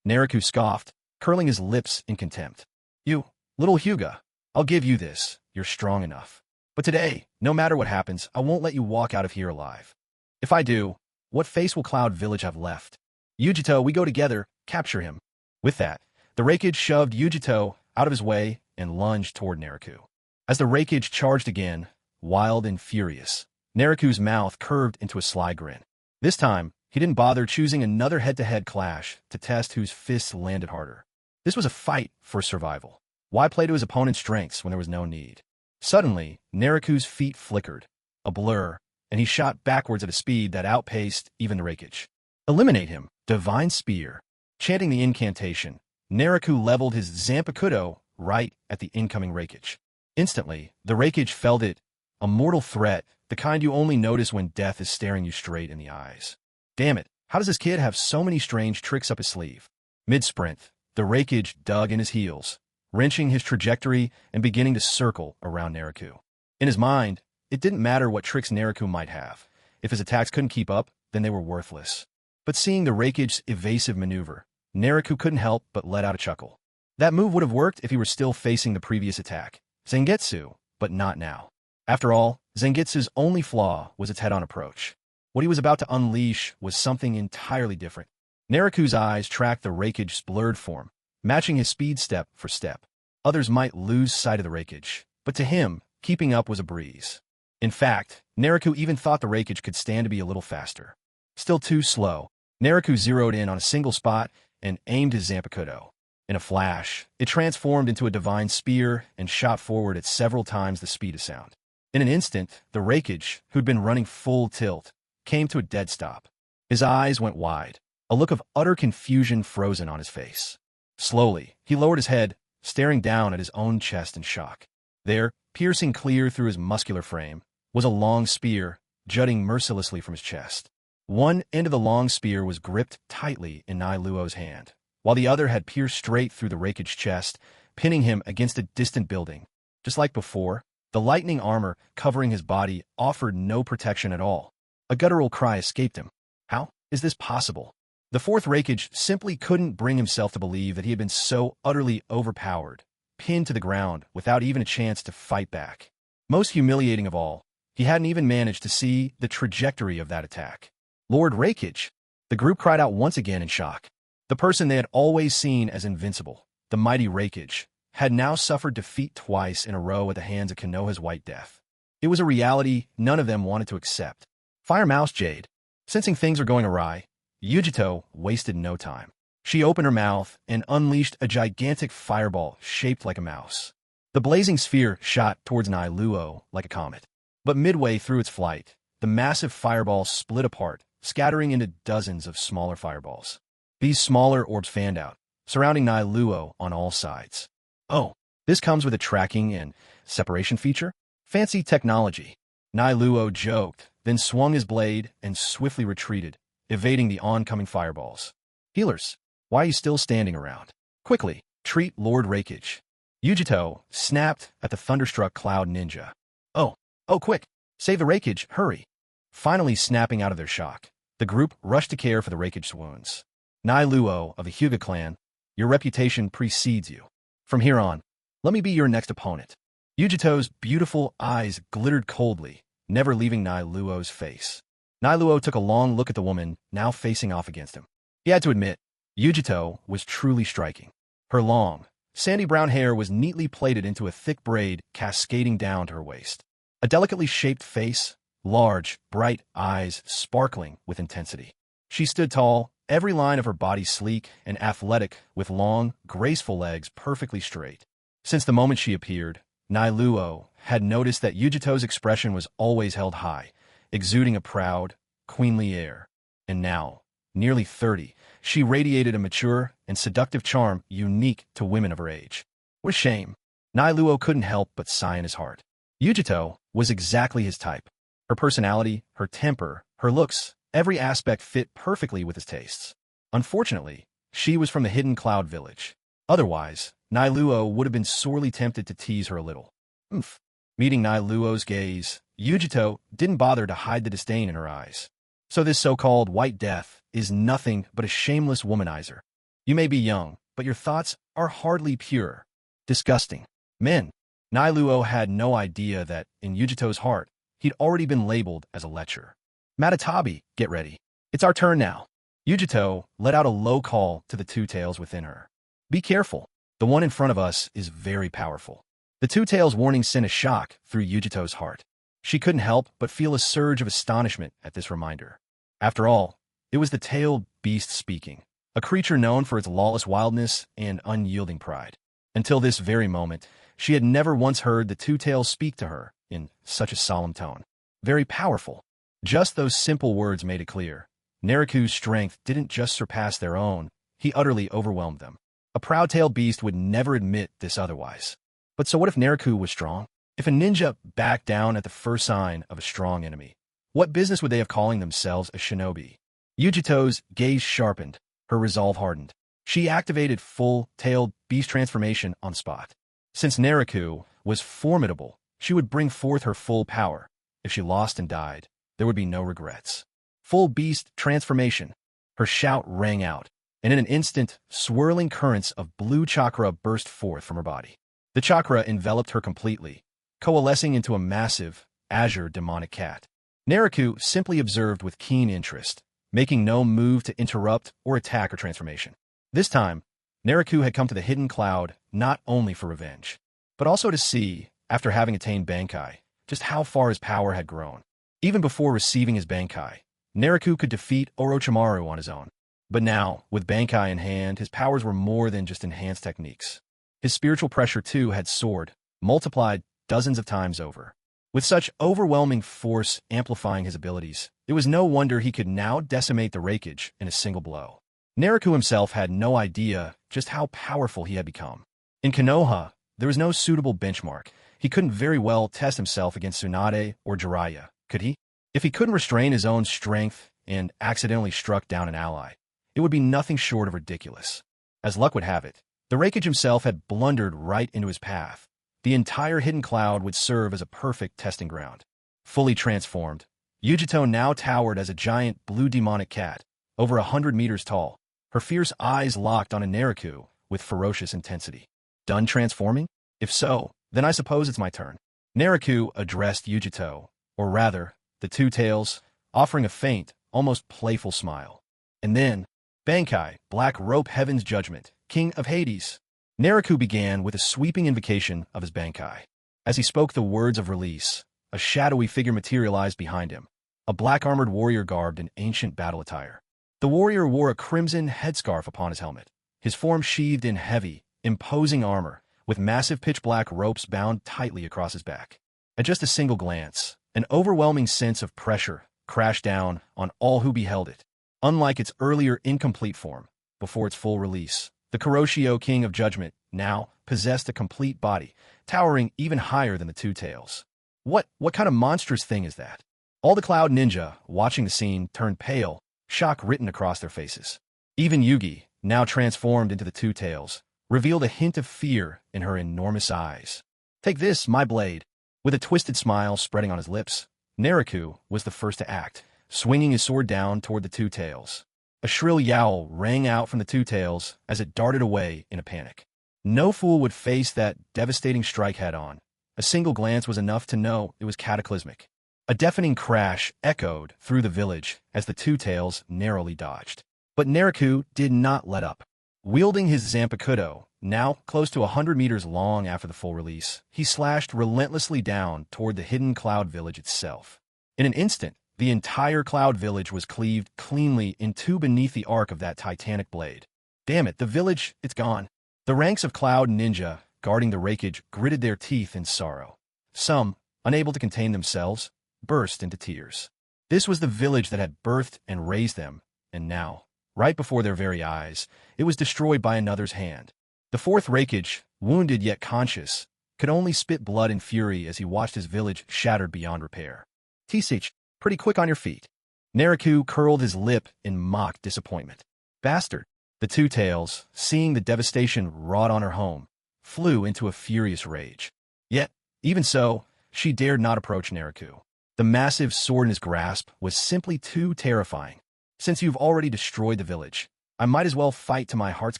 Naruto scoffed, curling his lips in contempt. You, little Hyuga, I'll give you this. You're strong enough. But today, no matter what happens, I won't let you walk out of here alive. If I do, what face will Cloud Village have left? Yujito, we go together, capture him. With that, the Raikage shoved Yujito out of his way and lunged toward Naruto. As the Raikage charged again, wild and furious, Naruto's mouth curved into a sly grin. This time, he didn't bother choosing another head-to-head clash to test whose fists landed harder. This was a fight for survival. Why play to his opponent's strengths when there was no need? Suddenly, Naruto's feet flickered, a blur, and he shot backwards at a speed that outpaced even the Raikage. Eliminate him, Divine Spear. Chanting the incantation, Naruto leveled his Zampakudo right at the incoming Raikage. Instantly, the Raikage felt it, a mortal threat, the kind you only notice when death is staring you straight in the eyes. Damn it, how does this kid have so many strange tricks up his sleeve? Mid-sprint, the Raikage dug in his heels, wrenching his trajectory and beginning to circle around Naruto. In his mind, it didn't matter what tricks Naruto might have. If his attacks couldn't keep up, then they were worthless. But seeing the Raikage's evasive maneuver, Naruto couldn't help but let out a chuckle. That move would have worked if he were still facing the previous attack, Zangetsu, but not now. After all, Zangetsu's only flaw was its head-on approach. What he was about to unleash was something entirely different. Naruto's eyes tracked the Raikage's blurred form, matching his speed step for step. Others might lose sight of the Raikage, but to him, keeping up was a breeze. In fact, Naruto even thought the Raikage could stand to be a little faster. Still too slow, Naruto zeroed in on a single spot and aimed his Zampakudo. In a flash, it transformed into a divine spear and shot forward at several times the speed of sound. In an instant, the Raikage, who'd been running full tilt, came to a dead stop. His eyes went wide, a look of utter confusion frozen on his face. Slowly, he lowered his head, staring down at his own chest in shock. There, piercing clear through his muscular frame, was a long spear, jutting mercilessly from his chest. One end of the long spear was gripped tightly in Nailuo's hand, while the other had pierced straight through the Raikage's chest, pinning him against a distant building. Just like before, the lightning armor covering his body offered no protection at all. A guttural cry escaped him. How is this possible? The fourth Raikage simply couldn't bring himself to believe that he had been so utterly overpowered, pinned to the ground without even a chance to fight back. Most humiliating of all, he hadn't even managed to see the trajectory of that attack. Lord Raikage! The group cried out once again in shock. The person they had always seen as invincible, the mighty Raikage, had now suffered defeat twice in a row at the hands of Konoha's White Death. It was a reality none of them wanted to accept. Fire Mouse Jade. Sensing things were going awry, Yujito wasted no time. She opened her mouth and unleashed a gigantic fireball shaped like a mouse. The blazing sphere shot towards Nailuo like a comet. But midway through its flight, the massive fireball split apart, scattering into dozens of smaller fireballs. These smaller orbs fanned out, surrounding Nailuo on all sides. Oh, this comes with a tracking and separation feature? Fancy technology. Nailuo joked, then swung his blade and swiftly retreated, evading the oncoming fireballs. Healers, why are you still standing around? Quickly, treat Lord Raikage. Yujito snapped at the thunderstruck Cloud Ninja. Oh, quick, save the Raikage, hurry. Finally snapping out of their shock, the group rushed to care for the Raikage's wounds. Nailuo of the Hyuga clan, your reputation precedes you. From here on, let me be your next opponent. Yujito's beautiful eyes glittered coldly, never leaving Nailuo's face. Nailuo took a long look at the woman now facing off against him. He had to admit, Yujito was truly striking. Her long, sandy brown hair was neatly plaited into a thick braid cascading down to her waist. A delicately shaped face, large, bright eyes sparkling with intensity. She stood tall, every line of her body sleek and athletic, with long, graceful legs perfectly straight. Since the moment she appeared, Nailuo had noticed that Yujito's expression was always held high, exuding a proud, queenly air. And now, nearly 30, she radiated a mature and seductive charm unique to women of her age. What a shame. Nailuo couldn't help but sigh in his heart. Yujito was exactly his type. Her personality, her temper, her looks, every aspect fit perfectly with his tastes. Unfortunately, she was from the hidden Cloud Village. Otherwise, Nailuo would have been sorely tempted to tease her a little. Oomph. Meeting Nailuo's gaze, Yujito didn't bother to hide the disdain in her eyes. So this so-called White Death is nothing but a shameless womanizer. You may be young, but your thoughts are hardly pure. Disgusting. Men. Nailuo had no idea that, in Yujito's heart, he'd already been labeled as a lecher. Matatabi, get ready. It's our turn now. Yujito let out a low call to the two tails within her. Be careful. The one in front of us is very powerful. The two tails warning sent a shock through Yujito's heart. She couldn't help but feel a surge of astonishment at this reminder. After all, it was the tailed beast speaking, a creature known for its lawless wildness and unyielding pride. Until this very moment, she had never once heard the two tails speak to her in such a solemn tone. Very powerful. Just those simple words made it clear. Nariku's strength didn't just surpass their own, he utterly overwhelmed them. A proud-tailed beast would never admit this otherwise. But so what if Nariku was strong? If a ninja backed down at the first sign of a strong enemy, what business would they have calling themselves a shinobi? Yujito's gaze sharpened, her resolve hardened. She activated full-tailed beast transformation on spot. Since Nariku was formidable, she would bring forth her full power. If she lost and died, there would be no regrets. Full beast transformation. Her shout rang out, and in an instant, swirling currents of blue chakra burst forth from her body. The chakra enveloped her completely, coalescing into a massive, azure demonic cat. Nariku simply observed with keen interest, making no move to interrupt or attack her transformation. This time, Nariku had come to the hidden cloud not only for revenge, but also to see, after having attained Bankai, just how far his power had grown. Even before receiving his Bankai, Nariku could defeat Orochimaru on his own. But now, with Bankai in hand, his powers were more than just enhanced techniques. His spiritual pressure, too, had soared, multiplied dozens of times over. With such overwhelming force amplifying his abilities, it was no wonder he could now decimate the Raikage in a single blow. Nariku himself had no idea just how powerful he had become. In Konoha, there was no suitable benchmark. He couldn't very well test himself against Tsunade or Jiraiya, could he? If he couldn't restrain his own strength and accidentally struck down an ally, it would be nothing short of ridiculous. As luck would have it, the Raikage himself had blundered right into his path. The entire hidden cloud would serve as a perfect testing ground. Fully transformed, Yujito now towered as a giant blue demonic cat, over 100 meters tall, her fierce eyes locked on a Nariku with ferocious intensity. Done transforming? If so, then I suppose it's my turn. Nariku addressed Yujito, or rather, the two tails, offering a faint, almost playful smile. And then, Bankai, Black Rope Heaven's Judgment, King of Hades. Nariku began with a sweeping invocation of his Bankai. As he spoke the words of release, a shadowy figure materialized behind him, a black-armored warrior garbed in ancient battle attire. The warrior wore a crimson headscarf upon his helmet, his form sheathed in heavy, imposing armor, with massive pitch-black ropes bound tightly across his back. At just a single glance, an overwhelming sense of pressure crashed down on all who beheld it. Unlike its earlier incomplete form, before its full release, the Kuroshio King of Judgment now possessed a complete body, towering even higher than the two tails. What kind of monstrous thing is that? All the Cloud Ninja, watching the scene, turned pale, shock written across their faces. Even Yugi, now transformed into the two tails, revealed a hint of fear in her enormous eyes. Take this, my blade. With a twisted smile spreading on his lips, Nariku was the first to act, swinging his sword down toward the two tails. A shrill yowl rang out from the two tails as it darted away in a panic. No fool would face that devastating strike head-on. A single glance was enough to know it was cataclysmic. A deafening crash echoed through the village as the two tails narrowly dodged. But Nariku did not let up. Wielding his Zampakudo, now close to 100 meters long after the full release, he slashed relentlessly down toward the hidden Cloud Village itself. In an instant, the entire Cloud Village was cleaved cleanly in two beneath the arc of that titanic blade. Damn it, the village, it's gone. The ranks of Cloud Ninja guarding the Raikage gritted their teeth in sorrow. Some, unable to contain themselves, burst into tears. This was the village that had birthed and raised them, and now, right before their very eyes, it was destroyed by another's hand. The fourth Raikage, wounded yet conscious, could only spit blood and fury as he watched his village shattered beyond repair. T-Sich, pretty quick on your feet. Naraku curled his lip in mock disappointment. Bastard. The Two Tails, seeing the devastation wrought on her home, flew into a furious rage. Yet, even so, she dared not approach Naraku. The massive sword in his grasp was simply too terrifying. Since you've already destroyed the village, I might as well fight to my heart's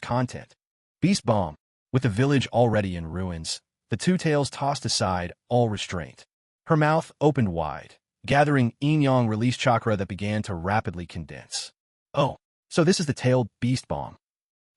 content. Beast Bomb. With the village already in ruins, the Two Tails tossed aside all restraint. Her mouth opened wide, gathering yin-yang release chakra that began to rapidly condense. Oh, so this is the tailed beast bomb.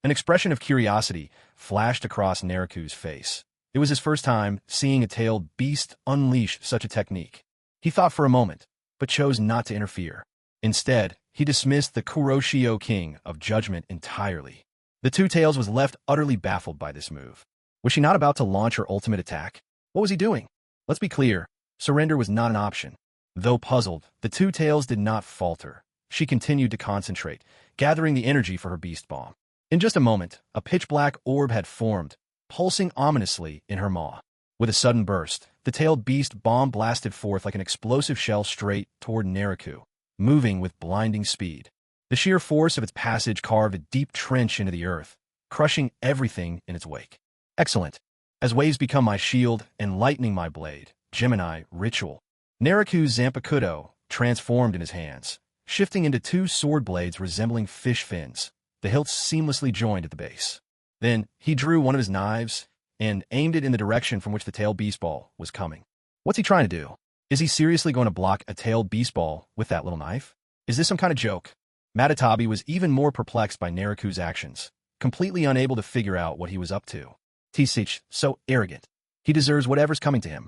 An expression of curiosity flashed across Naraku's face. It was his first time seeing a tailed beast unleash such a technique. He thought for a moment, but chose not to interfere. Instead, he dismissed the Kuroshio King of Judgment entirely. The Two Tails was left utterly baffled by this move. Was she not about to launch her ultimate attack? What was he doing? Let's be clear, surrender was not an option. Though puzzled, the Two Tails did not falter. She continued to concentrate, gathering the energy for her beast bomb. In just a moment, a pitch-black orb had formed, pulsing ominously in her maw. With a sudden burst, the tailed beast bomb blasted forth like an explosive shell straight toward Naraku, moving with blinding speed. The sheer force of its passage carved a deep trench into the earth, crushing everything in its wake. Excellent. As waves become my shield and lightning my blade, Gemini, ritual. Naraku's Zampakudo transformed in his hands, shifting into two sword blades resembling fish fins, the hilts seamlessly joined at the base. Then, he drew one of his knives and aimed it in the direction from which the tailed beast ball was coming. What's he trying to do? Is he seriously going to block a tailed beast ball with that little knife? Is this some kind of joke? Matatabi was even more perplexed by Naraku's actions, completely unable to figure out what he was up to. T-Sich, so arrogant. He deserves whatever's coming to him.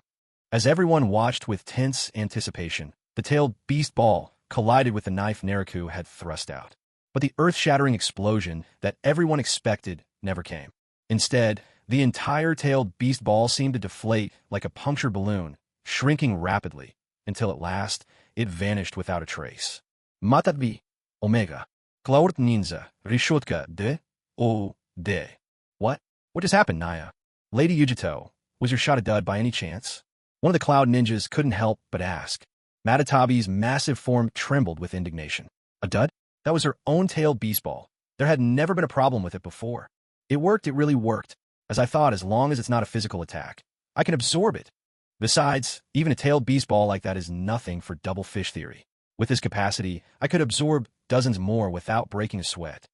As everyone watched with tense anticipation, the tailed beast ball collided with the knife Naraku had thrust out. But the earth-shattering explosion that everyone expected never came. Instead, the entire tailed beast ball seemed to deflate like a punctured balloon, shrinking rapidly, until at last, it vanished without a trace. Matatabi. Omega. Cloud Ninja. Rishotka de. O. De. What? What just happened, Naya? Lady Yujito, was your shot a dud by any chance? One of the Cloud Ninjas couldn't help but ask. Matatabi's massive form trembled with indignation. A dud? That was her own tailed beast ball. There had never been a problem with it before. It worked, it really worked. As I thought, as long as it's not a physical attack, I can absorb it. Besides, even a tailed beast ball like that is nothing for double fish theory. With this capacity, I could absorb dozens more without breaking a sweat.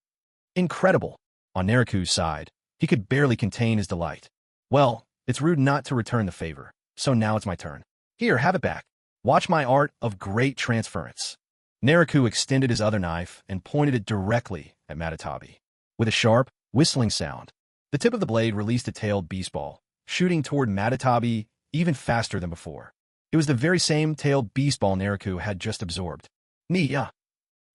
Incredible. On Naraku's side, he could barely contain his delight. Well, it's rude not to return the favor, so now it's my turn. Here, have it back. Watch my art of great transference. Naraku extended his other knife and pointed it directly at Matatabi. With a sharp, whistling sound, the tip of the blade released a tailed beast ball, shooting toward Matatabi even faster than before. It was the very same tailed beast ball Naraku had just absorbed. Nya.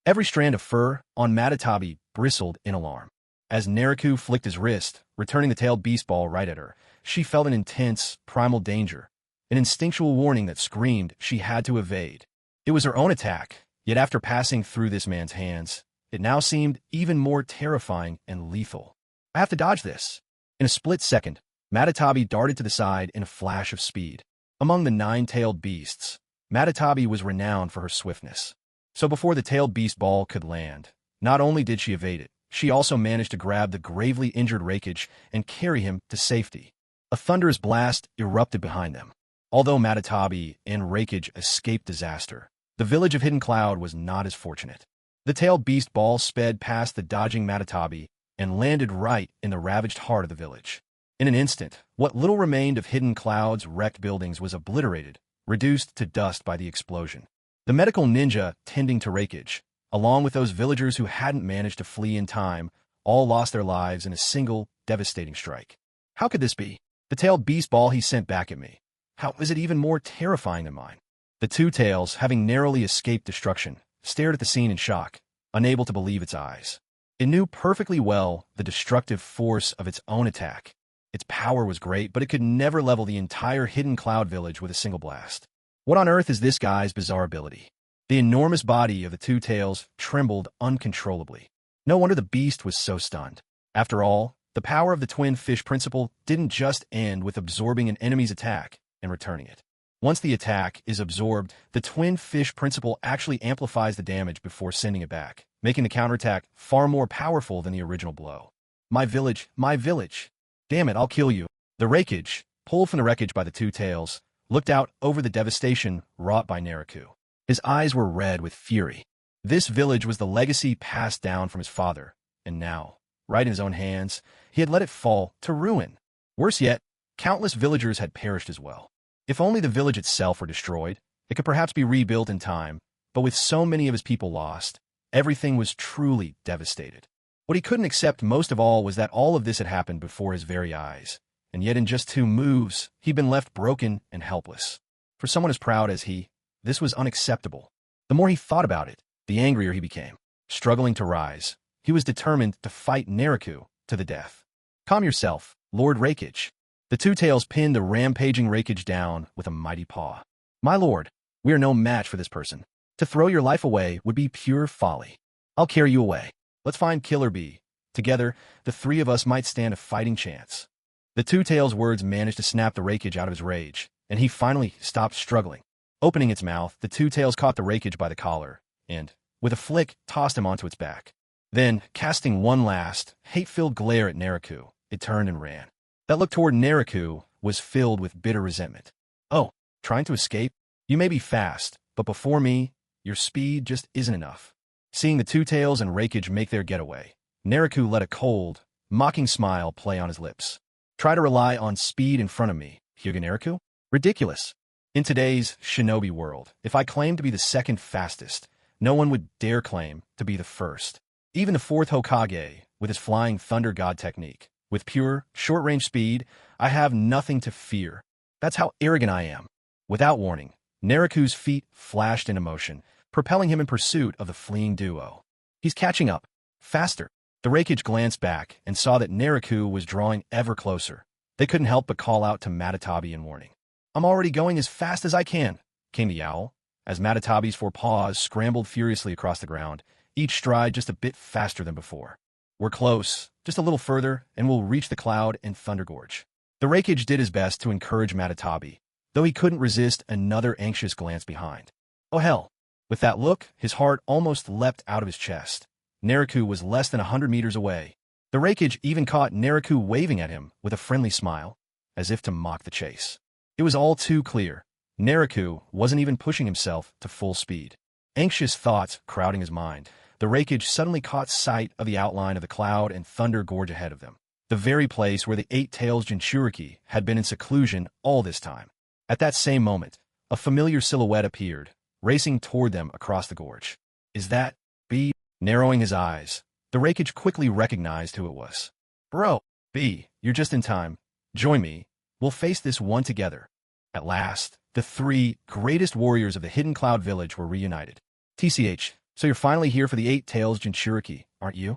Every strand of fur on Matatabi bristled in alarm. As Naraku flicked his wrist, returning the tailed beast ball right at her, she felt an intense, primal danger, an instinctual warning that screamed she had to evade. It was her own attack, yet after passing through this man's hands, it now seemed even more terrifying and lethal. I have to dodge this. In a split second, Matatabi darted to the side in a flash of speed. Among the 9-tailed beasts, Matatabi was renowned for her swiftness. So before the tailed beast ball could land, not only did she evade it, she also managed to grab the gravely injured Raikage and carry him to safety. A thunderous blast erupted behind them. Although Matatabi and Raikage escaped disaster, the village of Hidden Cloud was not as fortunate. The tailed beast ball sped past the dodging Matatabi and landed right in the ravaged heart of the village. In an instant, what little remained of Hidden Cloud's wrecked buildings was obliterated, reduced to dust by the explosion. The medical ninja tending to Raikage, along with those villagers who hadn't managed to flee in time, all lost their lives in a single, devastating strike. How could this be? The tailed beast ball he sent back at me. How is it even more terrifying than mine? The Two Tails, having narrowly escaped destruction, stared at the scene in shock, unable to believe its eyes. It knew perfectly well the destructive force of its own attack. Its power was great, but it could never level the entire Hidden Cloud village with a single blast. What on earth is this guy's bizarre ability? The enormous body of the Two Tails trembled uncontrollably. No wonder the beast was so stunned. After all, the power of the twin fish principle didn't just end with absorbing an enemy's attack and returning it. Once the attack is absorbed, the twin fish principle actually amplifies the damage before sending it back, making the counterattack far more powerful than the original blow. My village, my village. Damn it, I'll kill you. The Raikage, pulled from the wreckage by the two tails, looked out over the devastation wrought by Naruto. His eyes were red with fury. This village was the legacy passed down from his father, and now, right in his own hands, he had let it fall to ruin. Worse yet, countless villagers had perished as well. If only the village itself were destroyed, it could perhaps be rebuilt in time, but with so many of his people lost, everything was truly devastated. What he couldn't accept most of all was that all of this had happened before his very eyes, and yet in just 2 moves, he'd been left broken and helpless. For someone as proud as he, this was unacceptable. The more he thought about it, the angrier he became. Struggling to rise, he was determined to fight Naruto to the death. Calm yourself, Lord Raikage. The two tails pinned the rampaging Raikage down with a mighty paw. My lord, we are no match for this person. To throw your life away would be pure folly. I'll carry you away. Let's find Killer Bee. Together, the 3 of us might stand a fighting chance. The two tails' words managed to snap the Raikage out of his rage, and he finally stopped struggling. Opening its mouth, the two tails caught the Raikage by the collar, and, with a flick, tossed him onto its back. Then, casting one last, hate-filled glare at Naruto, it turned and ran. That look toward Naruto was filled with bitter resentment. Oh, trying to escape? You may be fast, but before me, your speed just isn't enough. Seeing the two tails and Raikage make their getaway, Naruto let a cold, mocking smile play on his lips. Try to rely on speed in front of me, Hyuga Naruto? Ridiculous. In today's shinobi world, if I claimed to be the second fastest, no one would dare claim to be the first. Even the 4th Hokage, with his flying thunder god technique, with pure, short-range speed, I have nothing to fear. That's how arrogant I am. Without warning, Naruto's feet flashed into motion, propelling him in pursuit of the fleeing duo. He's catching up. Faster. The Raikage glanced back and saw that Naruto was drawing ever closer. They couldn't help but call out to Matatabi in warning. I'm already going as fast as I can, came the yowl, as Matatabi's 4 paws scrambled furiously across the ground, each stride just a bit faster than before. We're close. Just a little further, and we'll reach the cloud and Thunder Gorge. The Raikage did his best to encourage Matatabi, though he couldn't resist another anxious glance behind. Oh hell! With that look, his heart almost leapt out of his chest. Naruto was less than 100 meters away. The Raikage even caught Naruto waving at him with a friendly smile, as if to mock the chase. It was all too clear. Naruto wasn't even pushing himself to full speed. Anxious thoughts crowding his mind, the Raikage suddenly caught sight of the outline of the cloud and Thunder Gorge ahead of them, the very place where the 8 Tails Jinchuriki had been in seclusion all this time. At that same moment, a familiar silhouette appeared, racing toward them across the gorge. Is that B? Narrowing his eyes, the Raikage quickly recognized who it was. Bro, B, you're just in time. Join me. We'll face this one together. At last, the 3 greatest warriors of the Hidden Cloud Village were reunited. TCH, so you're finally here for the 8 Tails Jinchuriki, aren't you?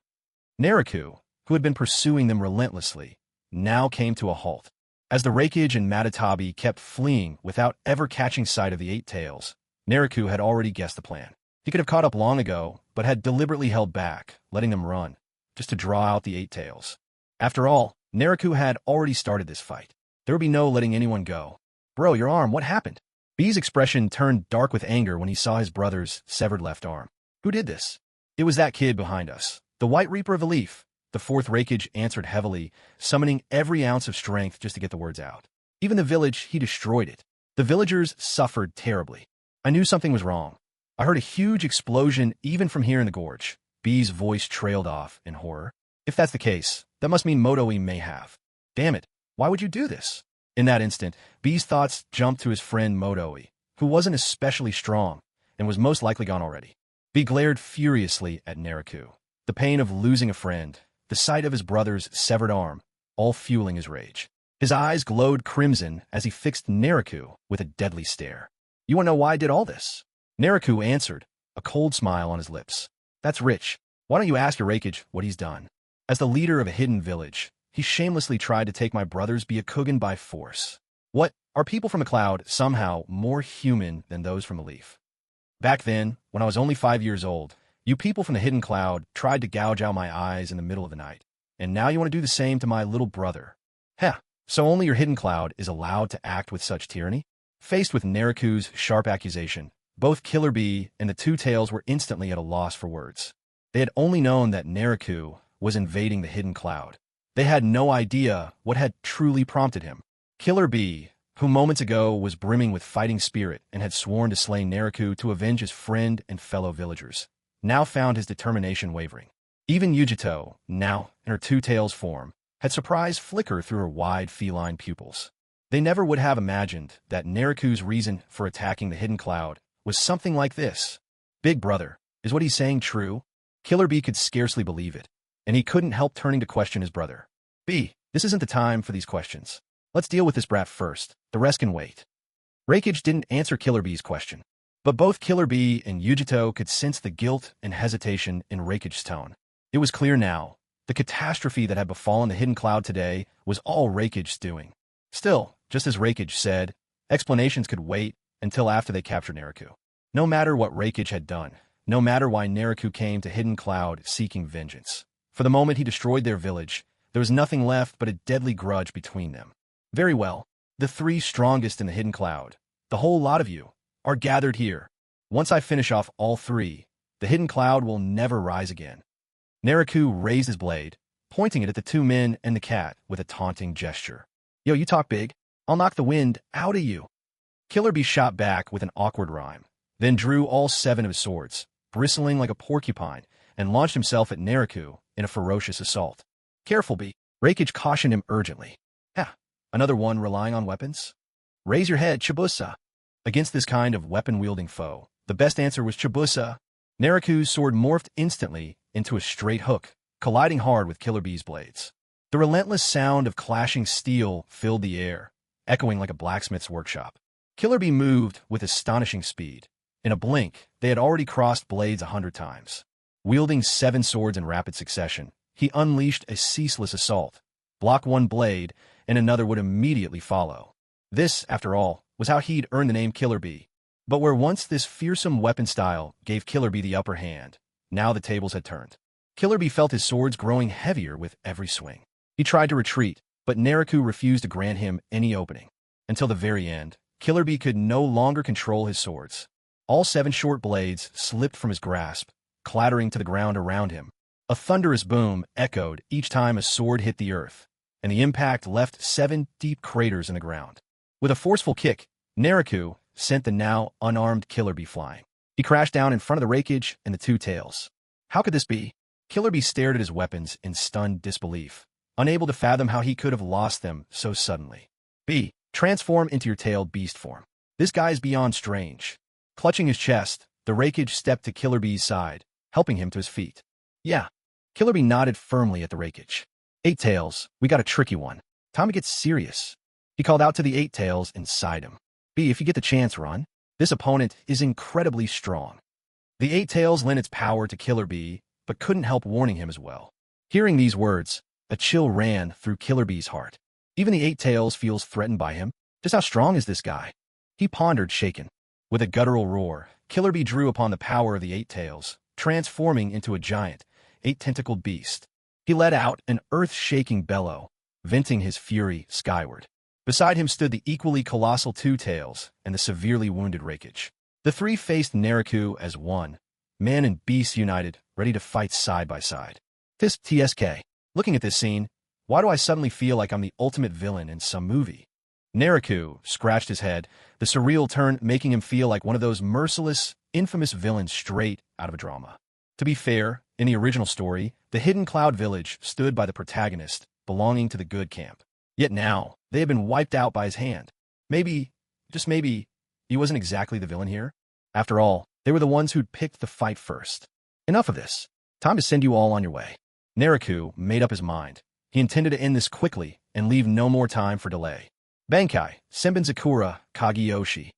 Naruto, who had been pursuing them relentlessly, now came to a halt. As the Raikage and Matatabi kept fleeing without ever catching sight of the 8 Tails, Naruto had already guessed the plan. He could have caught up long ago, but had deliberately held back, letting them run, just to draw out the 8 Tails. After all, Naruto had already started this fight. There would be no letting anyone go. Bro, your arm, what happened? B's expression turned dark with anger when he saw his brother's severed left arm. Who did this? It was that kid behind us. The White Reaper of the Leaf. The 4th Raikage answered heavily, summoning every ounce of strength just to get the words out. Even the village, he destroyed it. The villagers suffered terribly. I knew something was wrong. I heard a huge explosion even from here in the gorge. B's voice trailed off in horror. If that's the case, that must mean Motoe may have. Damn it, why would you do this? In that instant, B's thoughts jumped to his friend Motoe, who wasn't especially strong and was most likely gone already. B glared furiously at Naruto, the pain of losing a friend, the sight of his brother's severed arm, all fueling his rage. His eyes glowed crimson as he fixed Naruto with a deadly stare. You want to know why I did all this? Naruto answered, a cold smile on his lips. That's rich. Why don't you ask your Raikage what he's done? As the leader of a hidden village, he shamelessly tried to take my brother's Byakugan by force. What? Are people from the cloud somehow more human than those from the leaf? Back then, when I was only 5 years old, you people from the hidden cloud tried to gouge out my eyes in the middle of the night. And now you want to do the same to my little brother. Heh, so only your hidden cloud is allowed to act with such tyranny? Faced with Naruto's sharp accusation, both Killer Bee and the Two Tails were instantly at a loss for words. They had only known that Naruto was invading the hidden cloud. They had no idea what had truly prompted him. Killer Bee, who moments ago was brimming with fighting spirit and had sworn to slay Naruto to avenge his friend and fellow villagers, now found his determination wavering. Even Yujito, now in her Two Tails form, had surprised flicker through her wide feline pupils. They never would have imagined that Naruto's reason for attacking the hidden cloud was something like this. Big brother, is what he's saying true? Killer Bee could scarcely believe it, and he couldn't help turning to question his brother. B, this isn't the time for these questions. Let's deal with this brat first. The rest can wait. Raikage didn't answer Killer Bee's question, but both Killer Bee and Yujito could sense the guilt and hesitation in Raikage's tone. It was clear now. The catastrophe that had befallen the hidden cloud today was all Raikage's doing. Still, just as Raikage said, explanations could wait until after they captured Naruto. No matter what Raikage had done, no matter why Naruto came to Hidden Cloud seeking vengeance, for the moment he destroyed their village, there was nothing left but a deadly grudge between them. Very well, the three strongest in the Hidden Cloud, the whole lot of you, are gathered here. Once I finish off all three, the Hidden Cloud will never rise again. Naruto raised his blade, pointing it at the two men and the cat with a taunting gesture. Yo, you talk big, I'll knock the wind out of you. Killer Bee shot back with an awkward rhyme, then drew all 7 of his swords, bristling like a porcupine, and launched himself at Naruto in a ferocious assault. Careful, Bee. Raikage cautioned him urgently. Yeah, another one relying on weapons? Raise your head, Chibusa. Against this kind of weapon-wielding foe, the best answer was Chibusa. Naruto's sword morphed instantly into a straight hook, colliding hard with Killer Bee's blades. The relentless sound of clashing steel filled the air, echoing like a blacksmith's workshop. Killer Bee moved with astonishing speed. In a blink, they had already crossed blades 100 times. Wielding 7 swords in rapid succession, he unleashed a ceaseless assault. Block one blade, and another would immediately follow. This, after all, was how he'd earned the name Killer Bee. But where once this fearsome weapon style gave Killer Bee the upper hand, now the tables had turned. Killer Bee felt his swords growing heavier with every swing. He tried to retreat, but Naruto refused to grant him any opening. Until the very end, Killer Bee could no longer control his swords. All 7 short blades slipped from his grasp, clattering to the ground around him. A thunderous boom echoed each time a sword hit the earth, and the impact left 7 deep craters in the ground. With a forceful kick, Naruto sent the now unarmed Killer Bee flying. He crashed down in front of the Raikage and the Two Tails. How could this be? Killer Bee stared at his weapons in stunned disbelief, unable to fathom how he could have lost them so suddenly. B, transform into your tailed beast form. This guy is beyond strange. Clutching his chest, the Raikage stepped to Killer Bee's side, helping him to his feet. Yeah. Killer Bee nodded firmly at the Raikage. 8 Tails, we got a tricky one. Time to get serious. He called out to the 8 Tails inside him. B, if you get the chance, run. This opponent is incredibly strong. The 8 Tails lent its power to Killer Bee, but couldn't help warning him as well. Hearing these words, a chill ran through Killer Bee's heart. Even the 8 Tails feels threatened by him. Just how strong is this guy? He pondered, shaken. With a guttural roar, Killer Bee drew upon the power of the 8 Tails, transforming into a giant, 8-tentacled beast. He let out an earth-shaking bellow, venting his fury skyward. Beside him stood the equally colossal 2 Tails and the severely wounded Raikage. The three faced Naruto as one, man and beast united, ready to fight side by side. TSK. Looking at this scene, why do I suddenly feel like I'm the ultimate villain in some movie? Naruto scratched his head, the surreal turn making him feel like one of those merciless, infamous villains straight out of a drama. To be fair, in the original story, the Hidden Cloud Village stood by the protagonist, belonging to the good camp. Yet now, they had been wiped out by his hand. Maybe, just maybe, he wasn't exactly the villain here. After all, they were the ones who'd picked the fight first. Enough of this. Time to send you all on your way. Naruto made up his mind. He intended to end this quickly and leave no more time for delay. Bankai, Senbenzakura, Kageyoshi.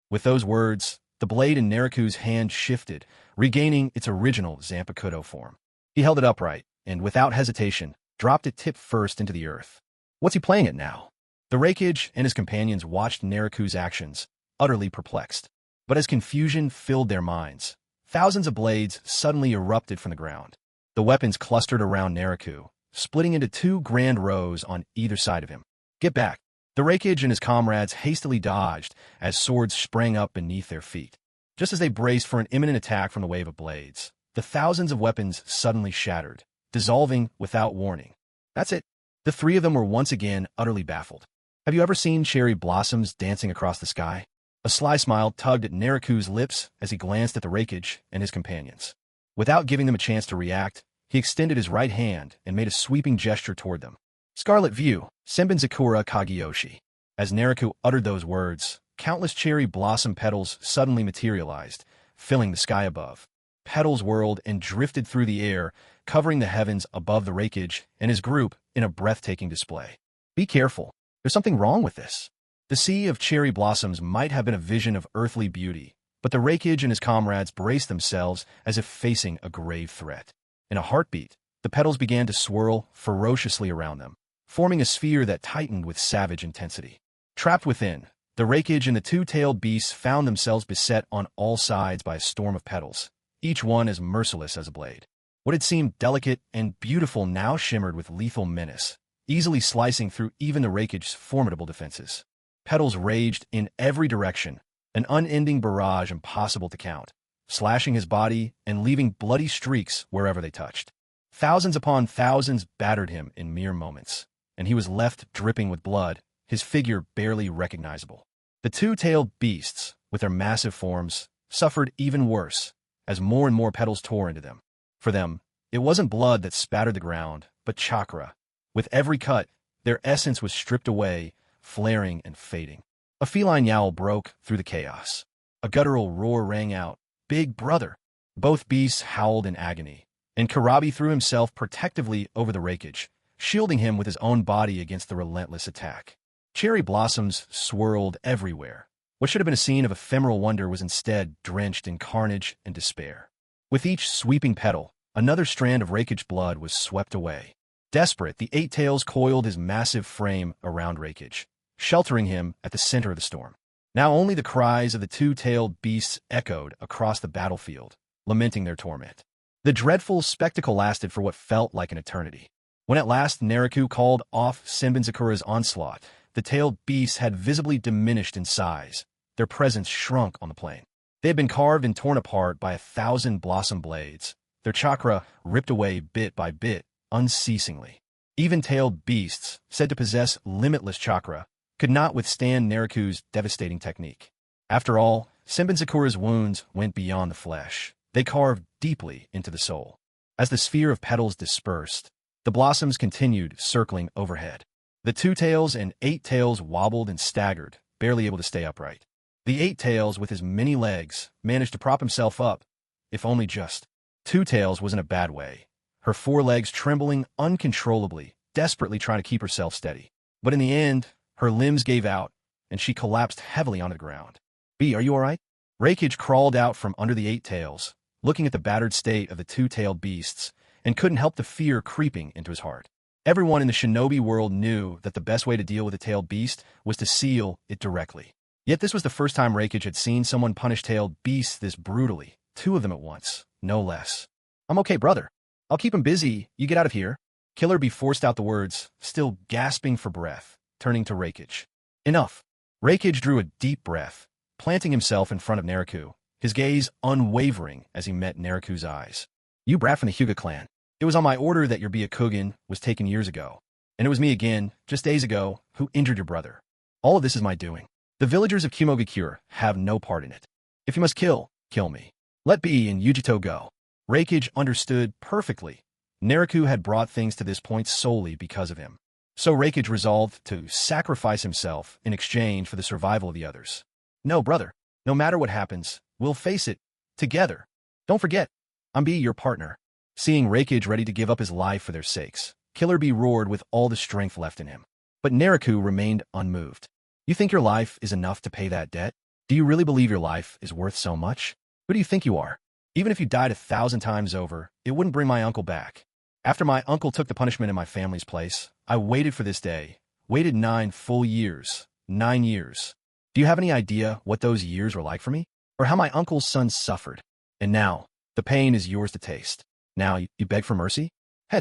With those words, the blade in Naruto's hand shifted, regaining its original Zampakudo form. He held it upright, and without hesitation, dropped it tip first into the earth. What's he playing at now? The Raikage and his companions watched Naruto's actions, utterly perplexed. But as confusion filled their minds, thousands of blades suddenly erupted from the ground. The weapons clustered around Naruto, splitting into 2 grand rows on either side of him. Get back. The Raikage and his comrades hastily dodged as swords sprang up beneath their feet. Just as they braced for an imminent attack from the wave of blades, the thousands of weapons suddenly shattered, dissolving without warning. That's it. The three of them were once again utterly baffled. Have you ever seen cherry blossoms dancing across the sky? A sly smile tugged at Naruto's lips as he glanced at the Raikage and his companions. Without giving them a chance to react, he extended his right hand and made a sweeping gesture toward them. Scarlet View, Senbenzakura Kageyoshi. As Naruto uttered those words, countless cherry blossom petals suddenly materialized, filling the sky above. Petals whirled and drifted through the air, covering the heavens above the Raikage and his group in a breathtaking display. Be careful. There's something wrong with this. The sea of cherry blossoms might have been a vision of earthly beauty, but the Raikage and his comrades braced themselves as if facing a grave threat. In a heartbeat, the petals began to swirl ferociously around them, forming a sphere that tightened with savage intensity. Trapped within, the Raikage and the two-tailed beasts found themselves beset on all sides by a storm of petals, each one as merciless as a blade. What had seemed delicate and beautiful now shimmered with lethal menace, easily slicing through even the Raikage's formidable defenses. Petals raged in every direction, an unending barrage impossible to count, slashing his body and leaving bloody streaks wherever they touched. Thousands upon thousands battered him in mere moments, and he was left dripping with blood, his figure barely recognizable. The two-tailed beasts, with their massive forms, suffered even worse, as more and more petals tore into them. For them, it wasn't blood that spattered the ground, but chakra. With every cut, their essence was stripped away, flaring and fading. A feline yowl broke through the chaos. A guttural roar rang out, "Big brother!" Both beasts howled in agony, and Karabi threw himself protectively over the Raikage, shielding him with his own body against the relentless attack. Cherry blossoms swirled everywhere. What should have been a scene of ephemeral wonder was instead drenched in carnage and despair. With each sweeping petal, another strand of Raikage blood was swept away. Desperate, the Eight Tails coiled his massive frame around Raikage, sheltering him at the center of the storm. Now only the cries of the two-tailed beasts echoed across the battlefield, lamenting their torment. The dreadful spectacle lasted for what felt like an eternity. When at last Naruto called off Senbenzakura's onslaught, the tailed beasts had visibly diminished in size. Their presence shrunk on the plain. They had been carved and torn apart by 1,000 blossom blades, their chakra ripped away bit by bit, unceasingly. Even-tailed beasts, said to possess limitless chakra, could not withstand Naruto's devastating technique. After all, Senbenzakura's wounds went beyond the flesh. They carved deeply into the soul. As the sphere of petals dispersed, the blossoms continued circling overhead. The two tails and Eight Tails wobbled and staggered, barely able to stay upright. The Eight Tails, with his many legs, managed to prop himself up, if only just. Two Tails was in a bad way, her forelegs trembling uncontrollably, desperately trying to keep herself steady. But in the end, her limbs gave out, and she collapsed heavily onto the ground. "B, are you all right?" Raikage crawled out from under the Eight Tails, looking at the battered state of the two-tailed beasts, and couldn't help the fear creeping into his heart. Everyone in the shinobi world knew that the best way to deal with a tailed beast was to seal it directly. Yet this was the first time Raikage had seen someone punish tailed beasts this brutally, 2 of them at once, no less. "I'm okay, brother. I'll keep him busy. You get out of here." Killer Bee forced out the words, still gasping for breath, turning to Raikage. "Enough." Raikage drew a deep breath, planting himself in front of Naruto, his gaze unwavering as he met Naruto's eyes. "You brat from the Hyuga clan. It was on my order that your Byakugan was taken years ago. And it was me again, just days ago, who injured your brother. All of this is my doing. The villagers of Kimogakure have no part in it. If you must kill, kill me. Let B and Yujito go." Raikage understood perfectly. Naruto had brought things to this point solely because of him. So Raikage resolved to sacrifice himself in exchange for the survival of the others. "No, brother. No matter what happens, we'll face it. Together. Don't forget, I'm B, your partner." Seeing Raikage ready to give up his life for their sakes, Killer Bee roared with all the strength left in him. But Naruto remained unmoved. "You think your life is enough to pay that debt? Do you really believe your life is worth so much? Who do you think you are? Even if you died 1,000 times over, it wouldn't bring my uncle back. After my uncle took the punishment in my family's place, I waited for this day. Waited 9 full years. 9 years. Do you have any idea what those years were like for me? Or how my uncle's son suffered? And now, the pain is yours to taste. Now you beg for mercy?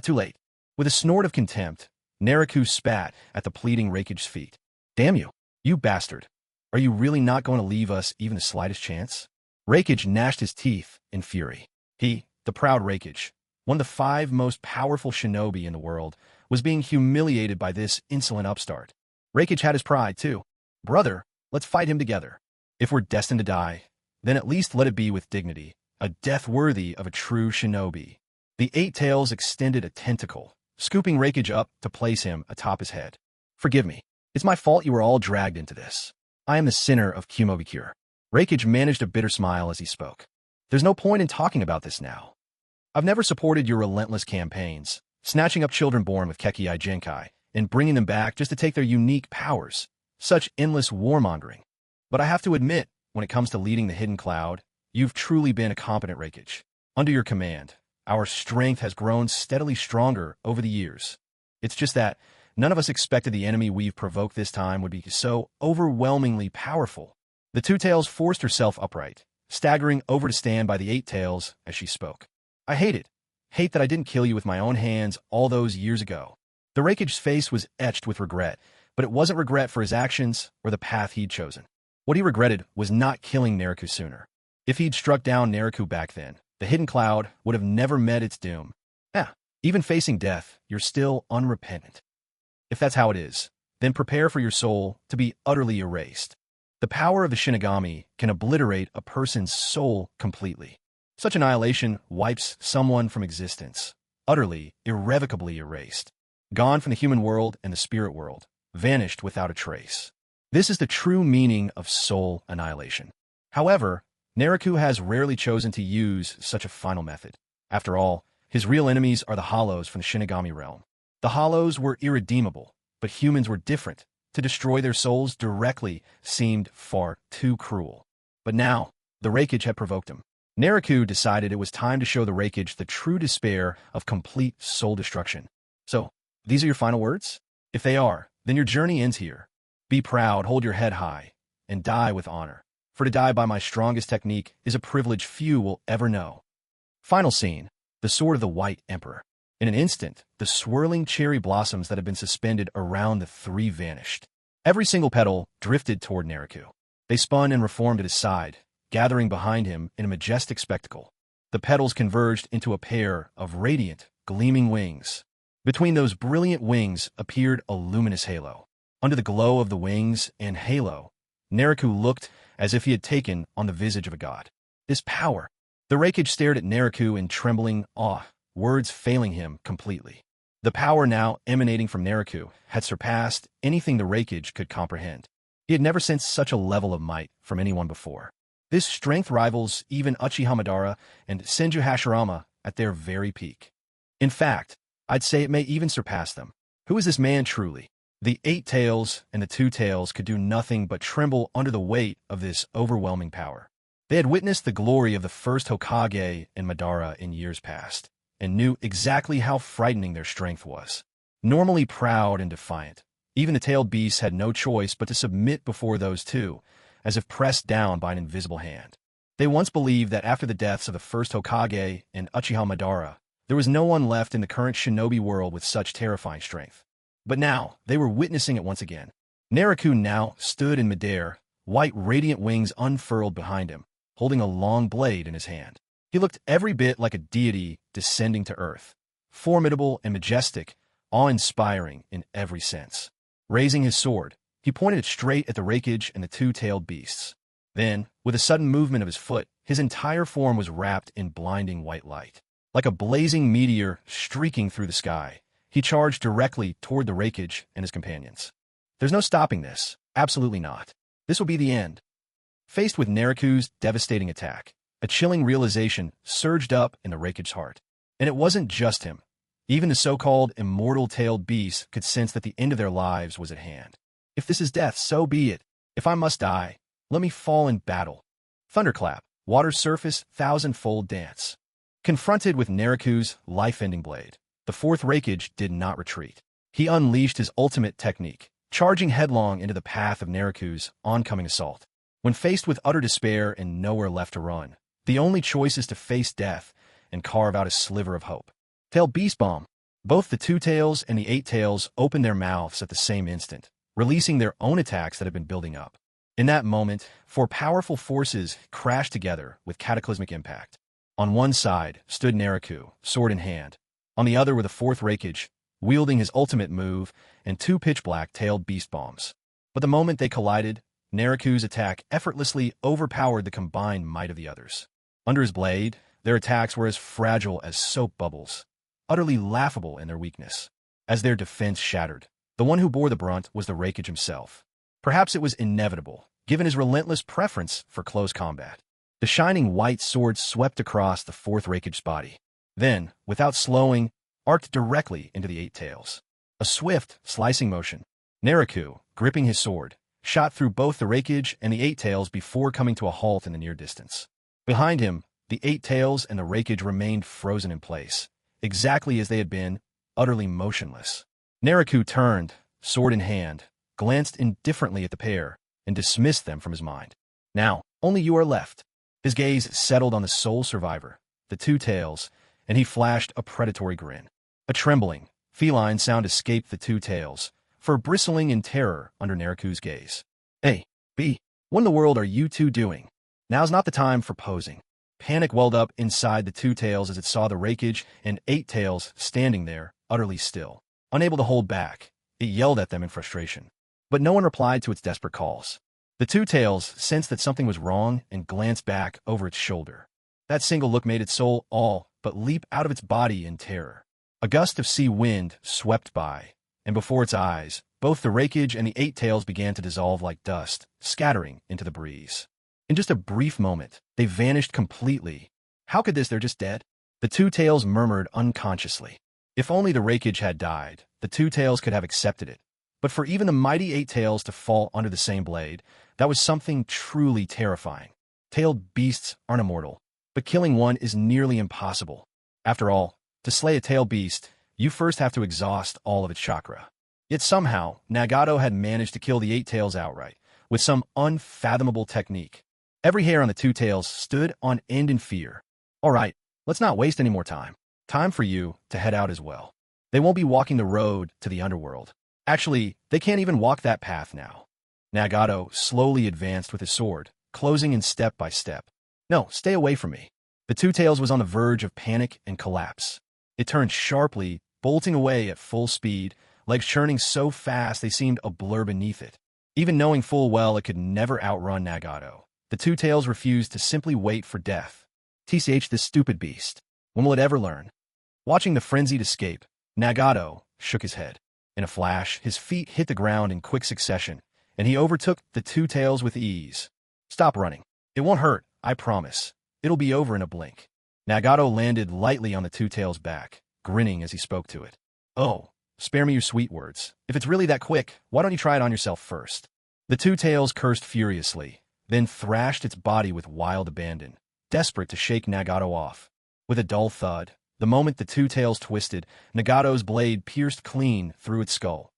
Too late." With a snort of contempt, Naruto spat at the pleading Raikage's feet. Damn you, you bastard. Are you really not going to leave us even the slightest chance? Raikage gnashed his teeth in fury. He, the proud Raikage, one of the 5 most powerful shinobi in the world, was being humiliated by this insolent upstart. Raikage had his pride, too. Brother, let's fight him together. If we're destined to die, then at least let it be with dignity, a death worthy of a true shinobi. The 8 Tails extended a tentacle, scooping Raikage up to place him atop his head. Forgive me. It's my fault you were all dragged into this. I am the sinner of Kumobikure. Raikage managed a bitter smile as he spoke. There's no point in talking about this now. I've never supported your relentless campaigns, snatching up children born with Kekii Genkai and bringing them back just to take their unique powers. Such endless warmongering. But I have to admit, when it comes to leading the Hidden Cloud, you've truly been a competent Raikage. Under your command, our strength has grown steadily stronger over the years. It's just that none of us expected the enemy we've provoked this time would be so overwhelmingly powerful. The 2 Tails forced herself upright, staggering over to stand by the 8 Tails as she spoke. I hate it. Hate that I didn't kill you with my own hands all those years ago. The Raikage's face was etched with regret, but it wasn't regret for his actions or the path he'd chosen. What he regretted was not killing Nariku sooner. If he'd struck down Nariku back then, the Hidden Cloud would have never met its doom. Even facing death, you're still unrepentant. If that's how it is, then prepare for your soul to be utterly erased. The power of the Shinigami can obliterate a person's soul completely. Such annihilation wipes someone from existence, utterly, irrevocably erased. Gone from the human world and the spirit world, vanished without a trace. This is the true meaning of soul annihilation. However, Nariku has rarely chosen to use such a final method. After all, his real enemies are the Hollows from the Shinigami realm. The Hollows were irredeemable, but humans were different. To destroy their souls directly seemed far too cruel. But now, the Raikage had provoked him. Nariku decided it was time to show the Raikage the true despair of complete soul destruction. So, these are your final words? If they are, then your journey ends here. Be proud, hold your head high, and die with honor. For to die by my strongest technique is a privilege few will ever know. Final scene, the sword of the White Emperor. In an instant, the swirling cherry blossoms that had been suspended around the 3 vanished. Every single petal drifted toward Nariku. They spun and reformed at his side, gathering behind him in a majestic spectacle. The petals converged into a pair of radiant, gleaming wings. Between those brilliant wings appeared a luminous halo. Under the glow of the wings and halo, Nariku looked as if he had taken on the visage of a god. This power! The Raikage stared at Nariku in trembling awe, words failing him completely. The power now emanating from Nariku had surpassed anything the Raikage could comprehend. He had never sensed such a level of might from anyone before. This strength rivals even Uchiha Madara and Senju Hashirama at their very peak. In fact, I'd say it may even surpass them. Who is this man truly? The 8 Tails and the 2 Tails could do nothing but tremble under the weight of this overwhelming power. They had witnessed the glory of the first Hokage and Madara in years past, and knew exactly how frightening their strength was. Normally proud and defiant, even the tailed beasts had no choice but to submit before those 2, as if pressed down by an invisible hand. They once believed that after the deaths of the first Hokage and Uchiha Madara, there was no one left in the current shinobi world with such terrifying strength. But now, they were witnessing it once again. Nariku now stood in midair, white radiant wings unfurled behind him, holding a long blade in his hand. He looked every bit like a deity descending to earth, formidable and majestic, awe-inspiring in every sense. Raising his sword, he pointed it straight at the Raikage and the 2-tailed beasts. Then, with a sudden movement of his foot, his entire form was wrapped in blinding white light. Like a blazing meteor streaking through the sky, he charged directly toward the Raikage and his companions. There's no stopping this. Absolutely not. This will be the end. Faced with Nariku's devastating attack, a chilling realization surged up in the Raikage's heart. And it wasn't just him. Even the so-called immortal tailed beasts could sense that the end of their lives was at hand. If this is death, so be it. If I must die, let me fall in battle. Thunderclap, water's surface, thousand-fold dance. Confronted with Nariku's life-ending blade, the 4th Raikage did not retreat. He unleashed his ultimate technique, charging headlong into the path of Nariku's oncoming assault. When faced with utter despair and nowhere left to run, the only choice is to face death and carve out a sliver of hope. Tail Beast Bomb. Both the 2 Tails and the 8 Tails opened their mouths at the same instant, releasing their own attacks that had been building up. In that moment, four powerful forces crashed together with cataclysmic impact. On one side stood Naruto, sword in hand. On the other were the fourth Raikage, wielding his ultimate move and two pitch-black-tailed beast bombs. But the moment they collided, Naruto's attack effortlessly overpowered the combined might of the others. Under his blade, their attacks were as fragile as soap bubbles, utterly laughable in their weakness. As their defense shattered, the one who bore the brunt was the Raikage himself. Perhaps it was inevitable, given his relentless preference for close combat. The shining white sword swept across the fourth Raikage's body. Then, without slowing, arced directly into the eight tails. A swift, slicing motion. Naruto, gripping his sword, shot through both the Raikage and the eight tails before coming to a halt in the near distance. Behind him, the eight tails and the Raikage remained frozen in place, exactly as they had been, utterly motionless. Naruto turned, sword in hand, glanced indifferently at the pair, and dismissed them from his mind. Now, only you are left. His gaze settled on the sole survivor, the two tails, and he flashed a predatory grin. A trembling, feline sound escaped the two tails, fur bristling in terror under Naruto's gaze. Hey, B, what in the world are you two doing? Now's not the time for posing. Panic welled up inside the two tails as it saw the Raikage and eight tails standing there, utterly still. Unable to hold back, it yelled at them in frustration. But no one replied to its desperate calls. The two tails sensed that something was wrong and glanced back over its shoulder. That single look made its soul all but leap out of its body in terror. A gust of sea wind swept by, and before its eyes, both the Raikage and the eight tails began to dissolve like dust, scattering into the breeze. In just a brief moment, they vanished completely. How could this? They're just dead? The two tails murmured unconsciously. If only the Raikage had died, the two tails could have accepted it. But for even the mighty eight tails to fall under the same blade, that was something truly terrifying. Tailed beasts aren't immortal, but killing one is nearly impossible. After all, to slay a tailed beast, you first have to exhaust all of its chakra. Yet somehow, Nagato had managed to kill the eight tails outright, with some unfathomable technique. Every hair on the two tails stood on end in fear. All right, let's not waste any more time. Time for you to head out as well. They won't be walking the road to the underworld. Actually, they can't even walk that path now. Nagato slowly advanced with his sword, closing in step by step. No, stay away from me. The two tails was on the verge of panic and collapse. It turned sharply, bolting away at full speed, legs churning so fast they seemed a blur beneath it. Even knowing full well it could never outrun Nagato, the two tails refused to simply wait for death. TCH, this stupid beast. When will it ever learn? Watching the frenzied escape, Nagato shook his head. In a flash, his feet hit the ground in quick succession, and he overtook the two tails with ease. Stop running. It won't hurt, I promise. It'll be over in a blink. Nagato landed lightly on the two tails' back, grinning as he spoke to it. Oh, spare me your sweet words. If it's really that quick, why don't you try it on yourself first? The two tails cursed furiously, then thrashed its body with wild abandon, desperate to shake Nagato off. With a dull thud, the moment the two tails twisted, Nagato's blade pierced clean through its skull.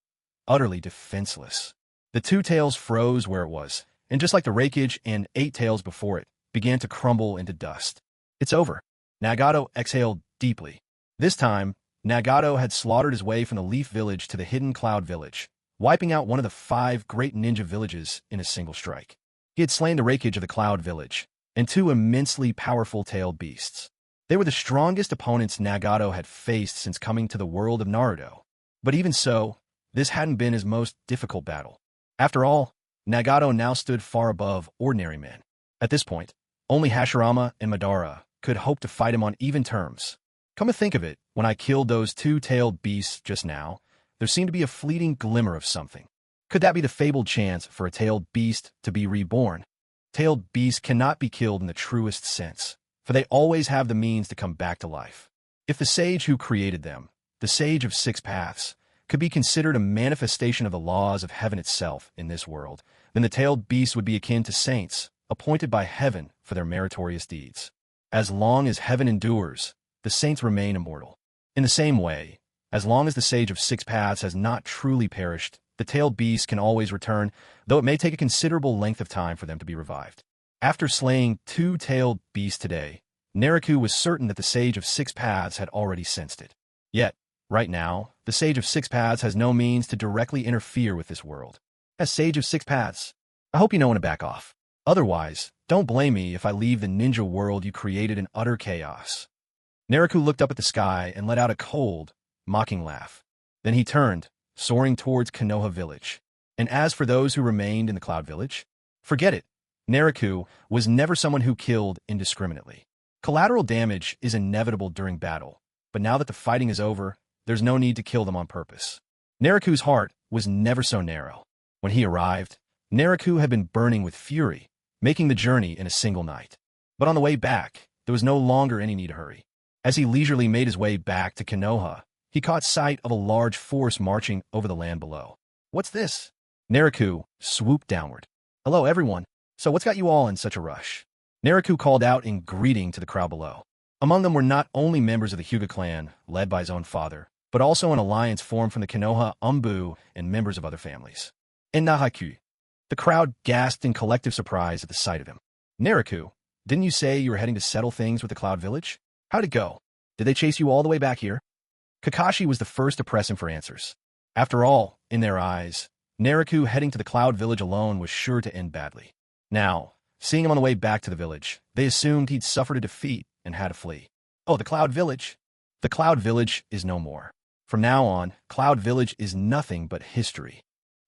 Utterly defenseless. The two tails froze where it was, and just like the Raikage and eight tails before it, began to crumble into dust. It's over. Nagato exhaled deeply. This time, Nagato had slaughtered his way from the Leaf Village to the hidden Cloud Village, wiping out one of the 5 great ninja villages in a single strike. He had slain the Raikage of the Cloud Village, and 2 immensely powerful tailed beasts. They were the strongest opponents Nagato had faced since coming to the world of Naruto. But even so, this hadn't been his most difficult battle. After all, Nagato now stood far above ordinary men. At this point, only Hashirama and Madara could hope to fight him on even terms. Come to think of it, when I killed those 2-tailed beasts just now, there seemed to be a fleeting glimmer of something. Could that be the fabled chance for a tailed beast to be reborn? Tailed beasts cannot be killed in the truest sense, for they always have the means to come back to life. If the sage who created them, the sage of 6 paths, could be considered a manifestation of the laws of heaven itself in this world, then the tailed beasts would be akin to saints, appointed by heaven for their meritorious deeds. As long as heaven endures, the saints remain immortal. In the same way, as long as the sage of 6 paths has not truly perished, the tailed beasts can always return, though it may take a considerable length of time for them to be revived. After slaying 2 tailed beasts today, Naruto was certain that the sage of 6 paths had already sensed it. Yet, right now, the sage of 6 paths has no means to directly interfere with this world. As Sage of Six Paths, I hope you know when to back off. Otherwise, don't blame me if I leave the ninja world you created in utter chaos. Naruto looked up at the sky and let out a cold, mocking laugh. Then he turned, soaring towards Konoha village. And as for those who remained in the Cloud Village, forget it. Naruto was never someone who killed indiscriminately. Collateral damage is inevitable during battle, but now that the fighting is over, there's no need to kill them on purpose. Naruto's heart was never so narrow. When he arrived, Naruto had been burning with fury, making the journey in a single night. But on the way back, there was no longer any need to hurry. As he leisurely made his way back to Konoha, he caught sight of a large force marching over the land below. What's this? Naruto swooped downward. Hello, everyone. So what's got you all in such a rush? Naruto called out in greeting to the crowd below. Among them were not only members of the Hyuga clan, led by his own father, but also an alliance formed from the Konoha Umbu and members of other families. In Nahaku, the crowd gasped in collective surprise at the sight of him. Naruto, didn't you say you were heading to settle things with the Cloud Village? How'd it go? Did they chase you all the way back here? Kakashi was the first to press him for answers. After all, in their eyes, Naruto heading to the Cloud Village alone was sure to end badly. Now, seeing him on the way back to the village, they assumed he'd suffered a defeat and had to flee. Oh, the Cloud Village? The Cloud Village is no more. From now on, Cloud Village is nothing but history.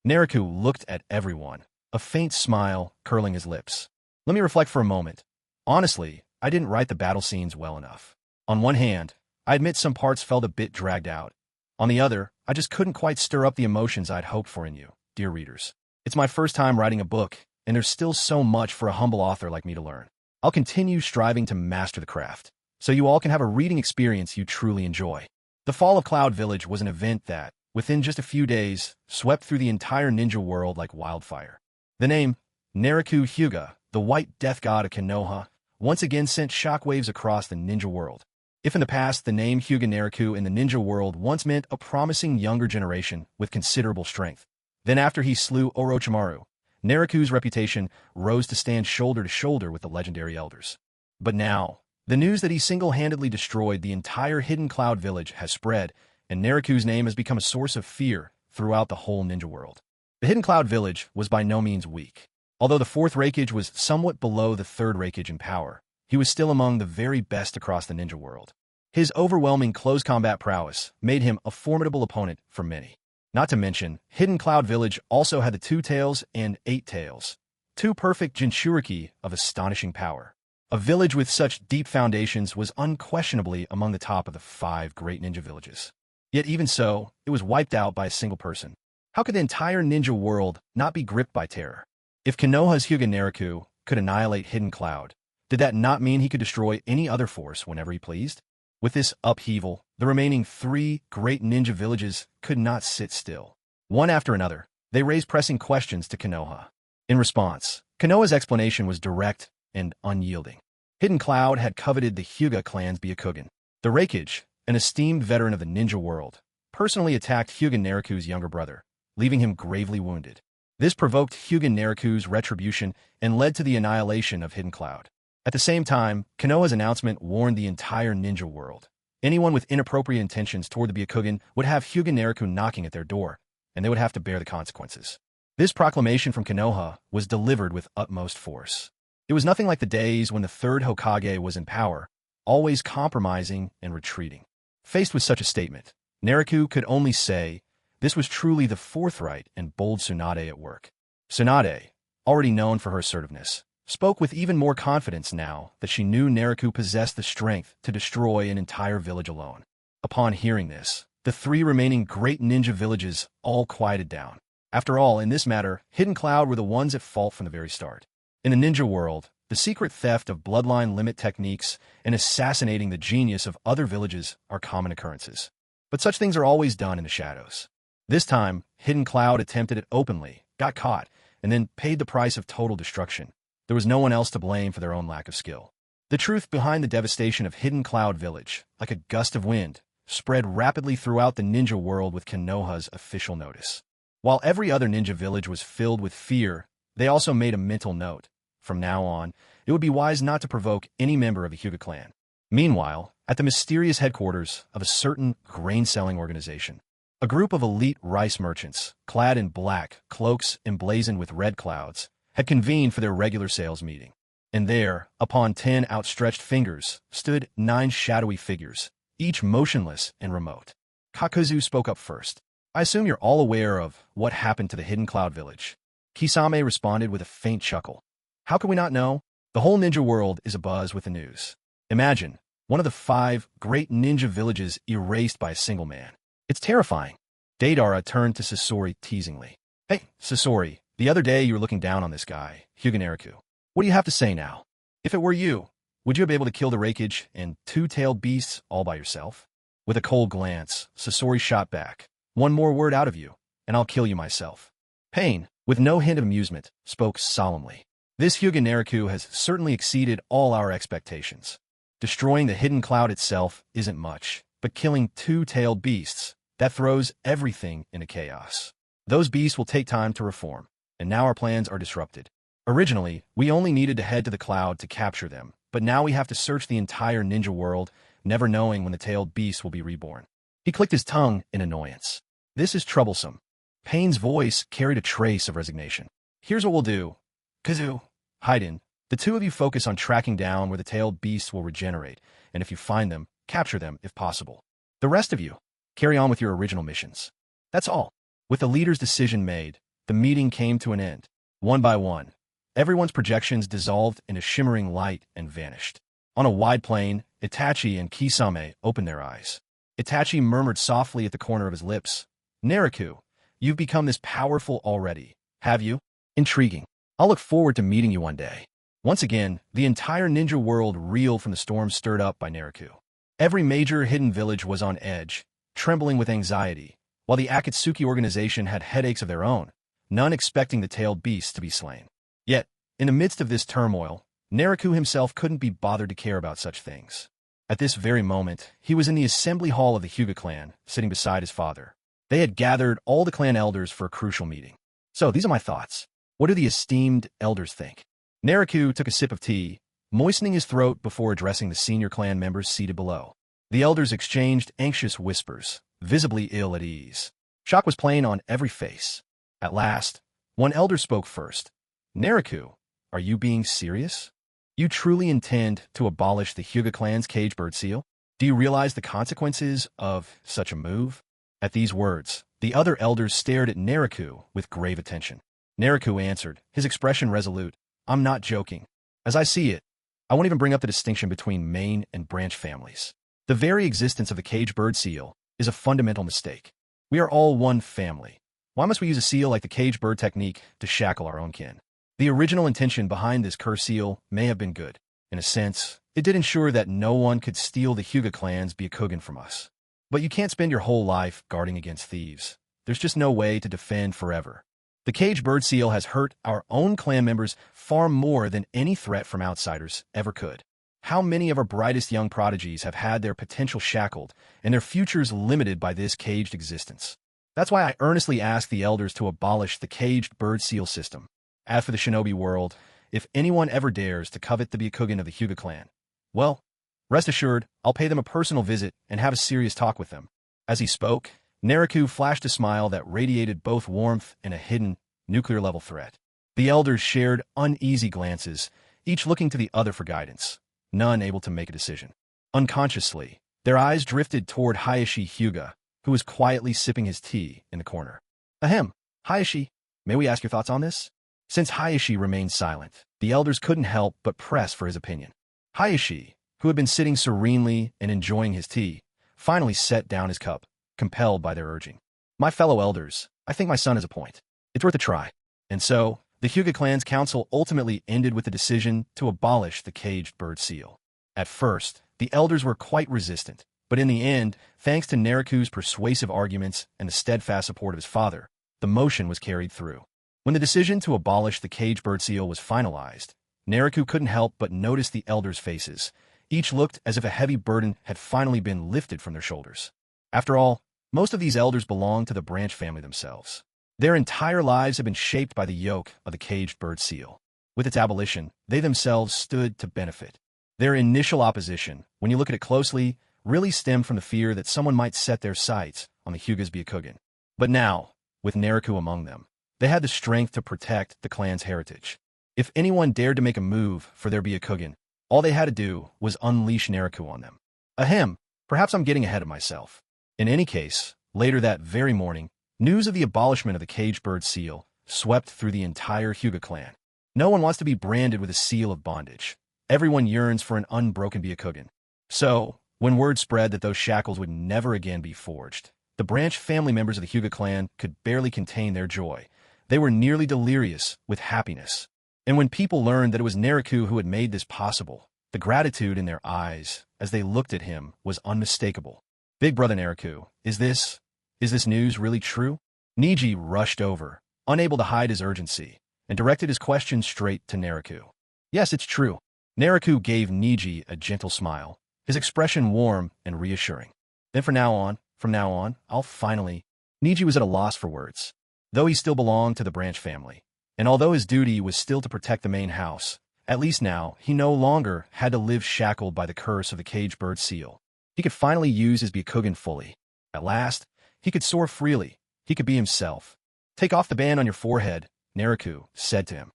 Naruto looked at everyone, a faint smile curling his lips. Let me reflect for a moment. Honestly, I didn't write the battle scenes well enough. On one hand, I admit some parts felt a bit dragged out. On the other, I just couldn't quite stir up the emotions I'd hoped for in you, dear readers. It's my first time writing a book, and there's still so much for a humble author like me to learn. I'll continue striving to master the craft, so you all can have a reading experience you truly enjoy. The fall of Cloud Village was an event that, within just a few days, swept through the entire ninja world like wildfire. The name, Naruto Hyuga, the white death god of Konoha, once again sent shockwaves across the ninja world. If in the past the name Hyuga Naruto in the ninja world once meant a promising younger generation with considerable strength, then after he slew Orochimaru, Naruto's reputation rose to stand shoulder to shoulder with the legendary elders. But now, the news that he single-handedly destroyed the entire Hidden Cloud Village has spread, and Naruto's name has become a source of fear throughout the whole ninja world. The Hidden Cloud Village was by no means weak. Although the fourth Raikage was somewhat below the third Raikage in power, he was still among the very best across the ninja world. His overwhelming close combat prowess made him a formidable opponent for many. Not to mention, Hidden Cloud Village also had the Two Tails and Eight Tails, two perfect Jinchuriki of astonishing power. A village with such deep foundations was unquestionably among the top of the 5 great ninja villages. Yet even so, it was wiped out by a single person. How could the entire ninja world not be gripped by terror? If Konoha's Hyuga Naruto could annihilate Hidden Cloud, did that not mean he could destroy any other force whenever he pleased? With this upheaval, the remaining 3 great ninja villages could not sit still. One after another, they raised pressing questions to Konoha. In response, Konoha's explanation was direct and unyielding. Hidden Cloud had coveted the Hyuga clan's Byakugan. The Raikage, an esteemed veteran of the ninja world, personally attacked Hyuga Naruto's younger brother, leaving him gravely wounded. This provoked Hyuga Naruto's retribution and led to the annihilation of Hidden Cloud. At the same time, Konoha's announcement warned the entire ninja world. Anyone with inappropriate intentions toward the Byakugan would have Hyuga Naruto knocking at their door, and they would have to bear the consequences. This proclamation from Konoha was delivered with utmost force. It was nothing like the days when the third Hokage was in power, always compromising and retreating. Faced with such a statement, Naruto could only say, this was truly the forthright and bold Tsunade at work. Tsunade, already known for her assertiveness, spoke with even more confidence now that she knew Naruto possessed the strength to destroy an entire village alone. Upon hearing this, the 3 remaining great ninja villages all quieted down. After all, in this matter, Hidden Cloud were the ones at fault from the very start. In the ninja world, the secret theft of bloodline limit techniques and assassinating the genius of other villages are common occurrences. But such things are always done in the shadows. This time, Hidden Cloud attempted it openly, got caught, and then paid the price of total destruction. There was no one else to blame for their own lack of skill. The truth behind the devastation of Hidden Cloud Village, like a gust of wind, spread rapidly throughout the ninja world with Konoha's official notice. While every other ninja village was filled with fear, they also made a mental note. From now on, it would be wise not to provoke any member of the Hyuga clan. Meanwhile, at the mysterious headquarters of a certain grain-selling organization, A group of elite rice merchants, clad in black, cloaks emblazoned with red clouds, had convened for their regular sales meeting. And there, upon 10 outstretched fingers, stood 9 shadowy figures, each motionless and remote. Kakuzu spoke up first. I assume you're all aware of what happened to the hidden cloud village. Kisame responded with a faint chuckle. How can we not know? The whole ninja world is abuzz with the news. Imagine, one of the 5 great ninja villages erased by a single man. It's terrifying. Deidara turned to Sasori teasingly. Hey, Sasori, the other day you were looking down on this guy, Hyuga. What do you have to say now? If it were you, would you be able to kill the rampage and 2-tailed beasts all by yourself? With a cold glance, Sasori shot back. One more word out of you, and I'll kill you myself. Pain, with no hint of amusement, spoke solemnly. This Hyuga has certainly exceeded all our expectations. Destroying the hidden cloud itself isn't much, but killing 2-tailed beasts, that throws everything into chaos. Those beasts will take time to reform, and now our plans are disrupted. Originally, we only needed to head to the cloud to capture them, but now we have to search the entire ninja world, never knowing when the tailed beast will be reborn. He clicked his tongue in annoyance. This is troublesome. Pain's voice carried a trace of resignation. Here's what we'll do. Kazu, Haiden, the two of you focus on tracking down where the tailed beasts will regenerate, and if you find them, capture them if possible. The rest of you, carry on with your original missions. That's all. With the leader's decision made, the meeting came to an end. One by one, everyone's projections dissolved into shimmering light and vanished. On a wide plain, Itachi and Kisame opened their eyes. Itachi murmured softly at the corner of his lips, Naruto, you've become this powerful already, have you? Intriguing. I'll look forward to meeting you one day. Once again, the entire ninja world reeled from the storm stirred up by Naruto. Every major hidden village was on edge, trembling with anxiety, while the Akatsuki organization had headaches of their own, none expecting the tailed beasts to be slain. Yet, in the midst of this turmoil, Naruto himself couldn't be bothered to care about such things. At this very moment, he was in the assembly hall of the Hyuga clan, sitting beside his father. They had gathered all the clan elders for a crucial meeting. So, these are my thoughts. What do the esteemed elders think? Naruto took a sip of tea, moistening his throat before addressing the senior clan members seated below. The elders exchanged anxious whispers, visibly ill at ease. Shock was plain on every face. At last, one elder spoke first. Naruto, are you being serious? You truly intend to abolish the Hyuga clan's cage bird seal? Do you realize the consequences of such a move? At these words, the other elders stared at Naruto with grave attention. Naruto answered, his expression resolute. I'm not joking. As I see it, I won't even bring up the distinction between main and branch families. The very existence of the cage bird seal is a fundamental mistake. We are all one family. Why must we use a seal like the cage bird technique to shackle our own kin? The original intention behind this curse seal may have been good. In a sense, it did ensure that no one could steal the Hyuga clan's Byakugan from us. But you can't spend your whole life guarding against thieves. There's just no way to defend forever. The cage bird seal has hurt our own clan members far more than any threat from outsiders ever could. How many of our brightest young prodigies have had their potential shackled and their futures limited by this caged existence? That's why I earnestly ask the elders to abolish the caged bird seal system. As for the shinobi world, if anyone ever dares to covet the Byakugan of the Hyuga clan, well, rest assured, I'll pay them a personal visit and have a serious talk with them. As he spoke, Naruto flashed a smile that radiated both warmth and a hidden, nuclear-level threat. The elders shared uneasy glances, each looking to the other for guidance, none able to make a decision. Unconsciously, their eyes drifted toward Hayashi Hyuga, who was quietly sipping his tea in the corner. Ahem, Hayashi, may we ask your thoughts on this? Since Hayashi remained silent, the elders couldn't help but press for his opinion. Hayashi, who had been sitting serenely and enjoying his tea, finally set down his cup, compelled by their urging. My fellow elders, I think my son has a point. It's worth a try. And so, the Hyuga clan's council ultimately ended with the decision to abolish the caged bird seal. At first, the elders were quite resistant, but in the end, thanks to Naruto's persuasive arguments and the steadfast support of his father, the motion was carried through. When the decision to abolish the caged bird seal was finalized, Naruto couldn't help but notice the elders' faces. Each looked as if a heavy burden had finally been lifted from their shoulders. After all, most of these elders belong to the branch family themselves. Their entire lives have been shaped by the yoke of the caged bird seal. With its abolition, they themselves stood to benefit. Their initial opposition, when you look at it closely, really stemmed from the fear that someone might set their sights on the Hyuga's Byakugan. But now, with Naruto among them, they had the strength to protect the clan's heritage. If anyone dared to make a move for their Byakugan, all they had to do was unleash Naruto on them. Ahem, perhaps I'm getting ahead of myself. In any case, later that very morning, news of the abolishment of the caged bird seal swept through the entire Hyuga clan. No one wants to be branded with a seal of bondage. Everyone yearns for an unbroken Byakugan. So, when word spread that those shackles would never again be forged, the branch family members of the Hyuga clan could barely contain their joy. They were nearly delirious with happiness. And when people learned that it was Naruto who had made this possible, the gratitude in their eyes as they looked at him was unmistakable. Big brother Naruto, is this news really true? Neji rushed over, unable to hide his urgency, and directed his question straight to Naruto. Yes, it's true. Naruto gave Neji a gentle smile, his expression warm and reassuring. Then from now on, I'll finally... Neji was at a loss for words. Though he still belonged to the branch family, and although his duty was still to protect the main house, at least now he no longer had to live shackled by the curse of the caged bird seal. He could finally use his Byakugan fully. At last, he could soar freely. He could be himself. Take off the band on your forehead, Naruto said to him.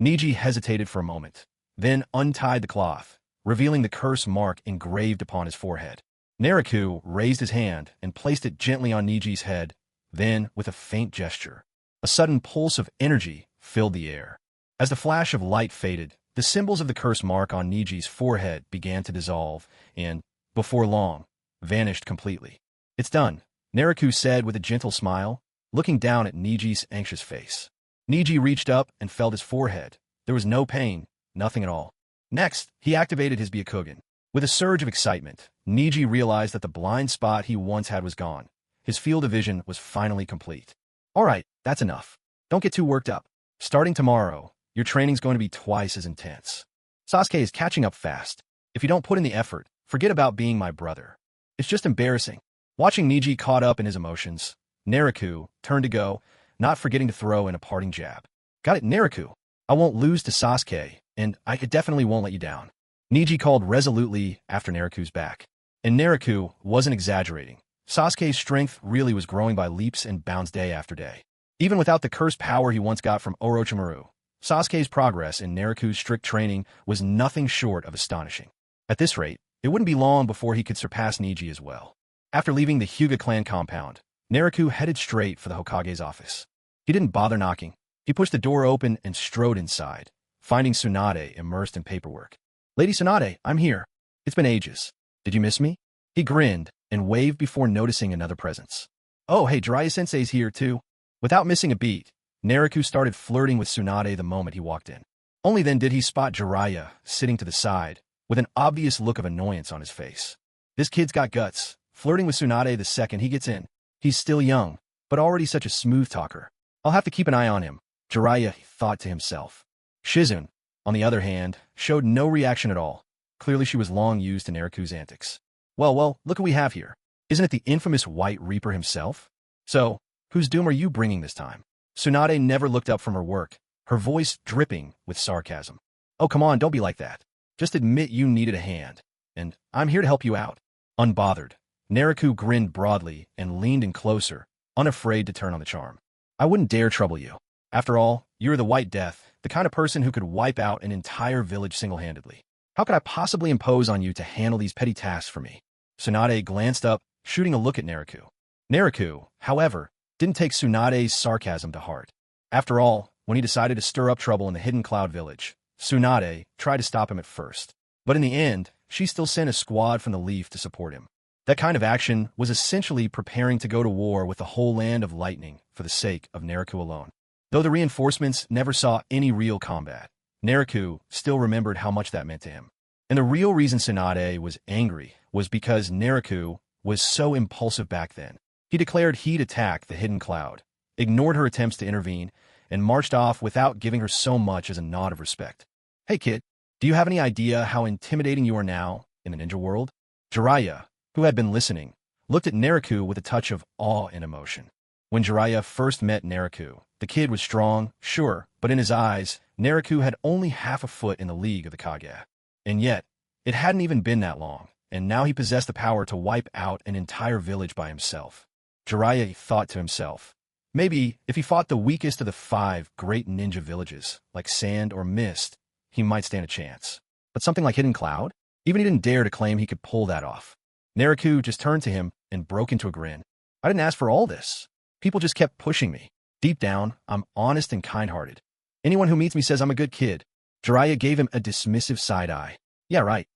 Neji hesitated for a moment, then untied the cloth, revealing the curse mark engraved upon his forehead. Naruto raised his hand and placed it gently on Neji's head. Then, with a faint gesture, a sudden pulse of energy filled the air. As the flash of light faded, the symbols of the curse mark on Neji's forehead began to dissolve and, before long, vanished completely. It's done, Naruto said with a gentle smile, looking down at Neji's anxious face. Neji reached up and felt his forehead. There was no pain, nothing at all. Next, he activated his Byakugan. With a surge of excitement, Neji realized that the blind spot he once had was gone. His field of vision was finally complete. All right, that's enough. Don't get too worked up. Starting tomorrow, your training's going to be twice as intense. Sasuke is catching up fast. If you don't put in the effort, forget about being my brother. It's just embarrassing. Watching Neji caught up in his emotions, Naruto turned to go, not forgetting to throw in a parting jab. Got it, Naruto. I won't lose to Sasuke, and I definitely won't let you down. Neji called resolutely after Naruto's back. And Naruto wasn't exaggerating. Sasuke's strength really was growing by leaps and bounds day after day. Even without the cursed power he once got from Orochimaru, Sasuke's progress in Naruto's strict training was nothing short of astonishing. At this rate, it wouldn't be long before he could surpass Neji as well. After leaving the Hyuga clan compound, Naruto headed straight for the Hokage's office. He didn't bother knocking. He pushed the door open and strode inside, finding Tsunade immersed in paperwork. Lady Tsunade, I'm here. It's been ages. Did you miss me? He grinned and waved before noticing another presence. Oh, hey, Jiraiya-sensei's here too. Without missing a beat, Naruto started flirting with Tsunade the moment he walked in. Only then did he spot Jiraiya sitting to the side, with an obvious look of annoyance on his face. This kid's got guts, flirting with Tsunade the second he gets in. He's still young, but already such a smooth talker. I'll have to keep an eye on him, Jiraiya thought to himself. Shizune, on the other hand, showed no reaction at all. Clearly she was long used to Naruto's antics. Well, look who we have here. Isn't it the infamous White Reaper himself? So, whose doom are you bringing this time? Tsunade never looked up from her work, her voice dripping with sarcasm. Oh, come on, don't be like that. Just admit you needed a hand, and I'm here to help you out. Unbothered, Naruto grinned broadly and leaned in closer, unafraid to turn on the charm. I wouldn't dare trouble you. After all, you're the White Death, the kind of person who could wipe out an entire village single-handedly. How could I possibly impose on you to handle these petty tasks for me? Tsunade glanced up, shooting a look at Naruto. Naruto, however, didn't take Tsunade's sarcasm to heart. After all, when he decided to stir up trouble in the Hidden Cloud village, Tsunade tried to stop him at first. But in the end, she still sent a squad from the Leaf to support him. That kind of action was essentially preparing to go to war with the whole land of lightning for the sake of Naruto alone. Though the reinforcements never saw any real combat, Naruto still remembered how much that meant to him. And the real reason Tsunade was angry was because Naruto was so impulsive back then. He declared he'd attack the Hidden Cloud, ignored her attempts to intervene, and marched off without giving her so much as a nod of respect. Hey kid, do you have any idea how intimidating you are now in the ninja world? Jiraiya, who had been listening, looked at Naruto with a touch of awe and emotion. When Jiraiya first met Naruto, the kid was strong, sure, but in his eyes, Naruto had only half a foot in the league of the Kage. And yet, it hadn't even been that long, and now he possessed the power to wipe out an entire village by himself. Jiraiya thought to himself. Maybe if he fought the weakest of the 5 great ninja villages, like Sand or Mist, he might stand a chance. But something like Hidden Cloud? Even he didn't dare to claim he could pull that off. Naruto just turned to him and broke into a grin. I didn't ask for all this. People just kept pushing me. Deep down, I'm honest and kind-hearted. Anyone who meets me says I'm a good kid. Jiraiya gave him a dismissive side-eye. Yeah, right.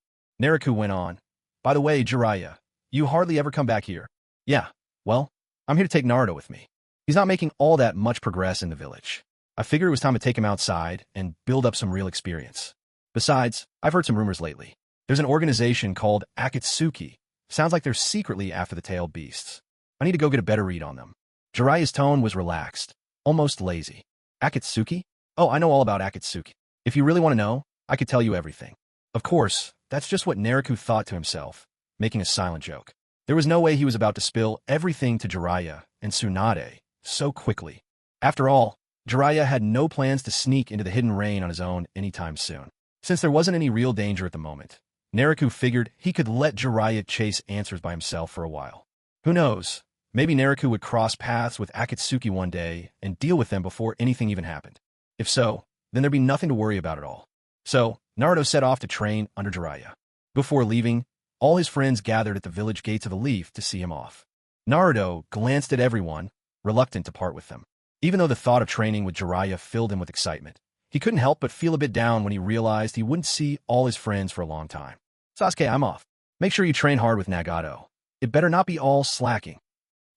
Naruto went on. By the way, Jiraiya, you hardly ever come back here. Yeah, well, I'm here to take Naruto with me. He's not making all that much progress in the village. I figured it was time to take him outside and build up some real experience. Besides, I've heard some rumors lately. There's an organization called Akatsuki. Sounds like they're secretly after the tailed beasts. I need to go get a better read on them. Jiraiya's tone was relaxed, almost lazy. Akatsuki? Oh, I know all about Akatsuki. If you really want to know, I could tell you everything. Of course, that's just what Naruto thought to himself, making a silent joke. There was no way he was about to spill everything to Jiraiya and Tsunade so quickly. After all, Jiraiya had no plans to sneak into the hidden rain on his own anytime soon. Since there wasn't any real danger at the moment, Naruto figured he could let Jiraiya chase answers by himself for a while. Who knows? Maybe Naruto would cross paths with Akatsuki one day and deal with them before anything even happened. If so, then there'd be nothing to worry about at all. So, Naruto set off to train under Jiraiya. Before leaving, all his friends gathered at the village gates of the Leaf to see him off. Naruto glanced at everyone, reluctant to part with them. Even though the thought of training with Jiraiya filled him with excitement, he couldn't help but feel a bit down when he realized he wouldn't see all his friends for a long time. Sasuke, I'm off. Make sure you train hard with Nagato. It better not be all slacking.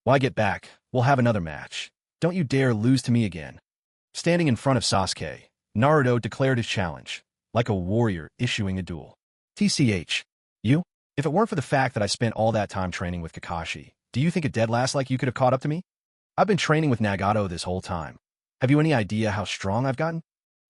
When I get back, we'll have another match. Don't you dare lose to me again. Standing in front of Sasuke, Naruto declared his challenge, like a warrior issuing a duel. TCH. You? If it weren't for the fact that I spent all that time training with Kakashi, do you think a dead lass like you could have caught up to me? I've been training with Nagato this whole time. Have you any idea how strong I've gotten?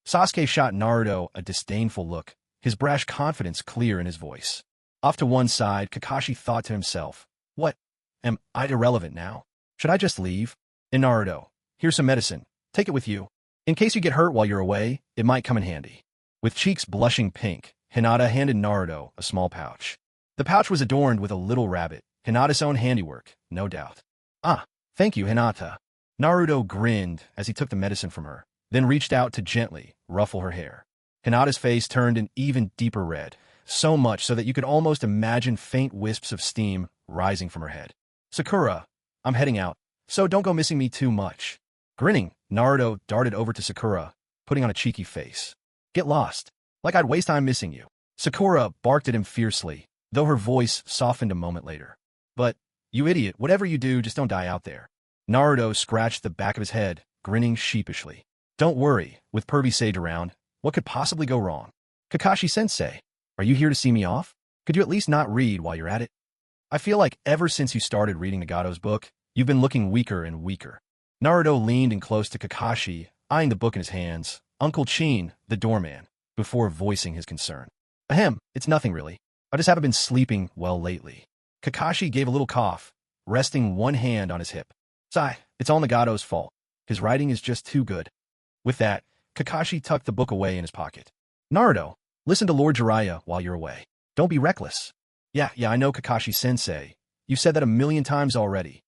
Sasuke shot Naruto a disdainful look, his brash confidence clear in his voice. Off to one side, Kakashi thought to himself, what? Am I irrelevant now? Should I just leave? And Naruto, here's some medicine. Take it with you. In case you get hurt while you're away, it might come in handy. With cheeks blushing pink, Hinata handed Naruto a small pouch. The pouch was adorned with a little rabbit, Hinata's own handiwork, no doubt. Ah, thank you, Hinata. Naruto grinned as he took the medicine from her, then reached out to gently ruffle her hair. Hinata's face turned an even deeper red, so much so that you could almost imagine faint wisps of steam rising from her head. Sakura, I'm heading out, so don't go missing me too much. Grinning, Naruto darted over to Sakura, putting on a cheeky face. Get lost, like I'd waste time missing you. Sakura barked at him fiercely, though her voice softened a moment later. But, you idiot, whatever you do, just don't die out there. Naruto scratched the back of his head, grinning sheepishly. Don't worry, with Pervy Sage around, what could possibly go wrong? Kakashi-sensei, are you here to see me off? Could you at least not read while you're at it? I feel like ever since you started reading Nagato's book, you've been looking weaker and weaker. Naruto leaned in close to Kakashi, eyeing the book in his hands, Uncle Chin, the doorman, before voicing his concern. Ahem, it's nothing really. I just haven't been sleeping well lately. Kakashi gave a little cough, resting one hand on his hip. Sigh, it's all Nagato's fault. His writing is just too good. With that, Kakashi tucked the book away in his pocket. Naruto, listen to Lord Jiraiya while you're away. Don't be reckless. Yeah, I know Kakashi-sensei. You've said that a million times already.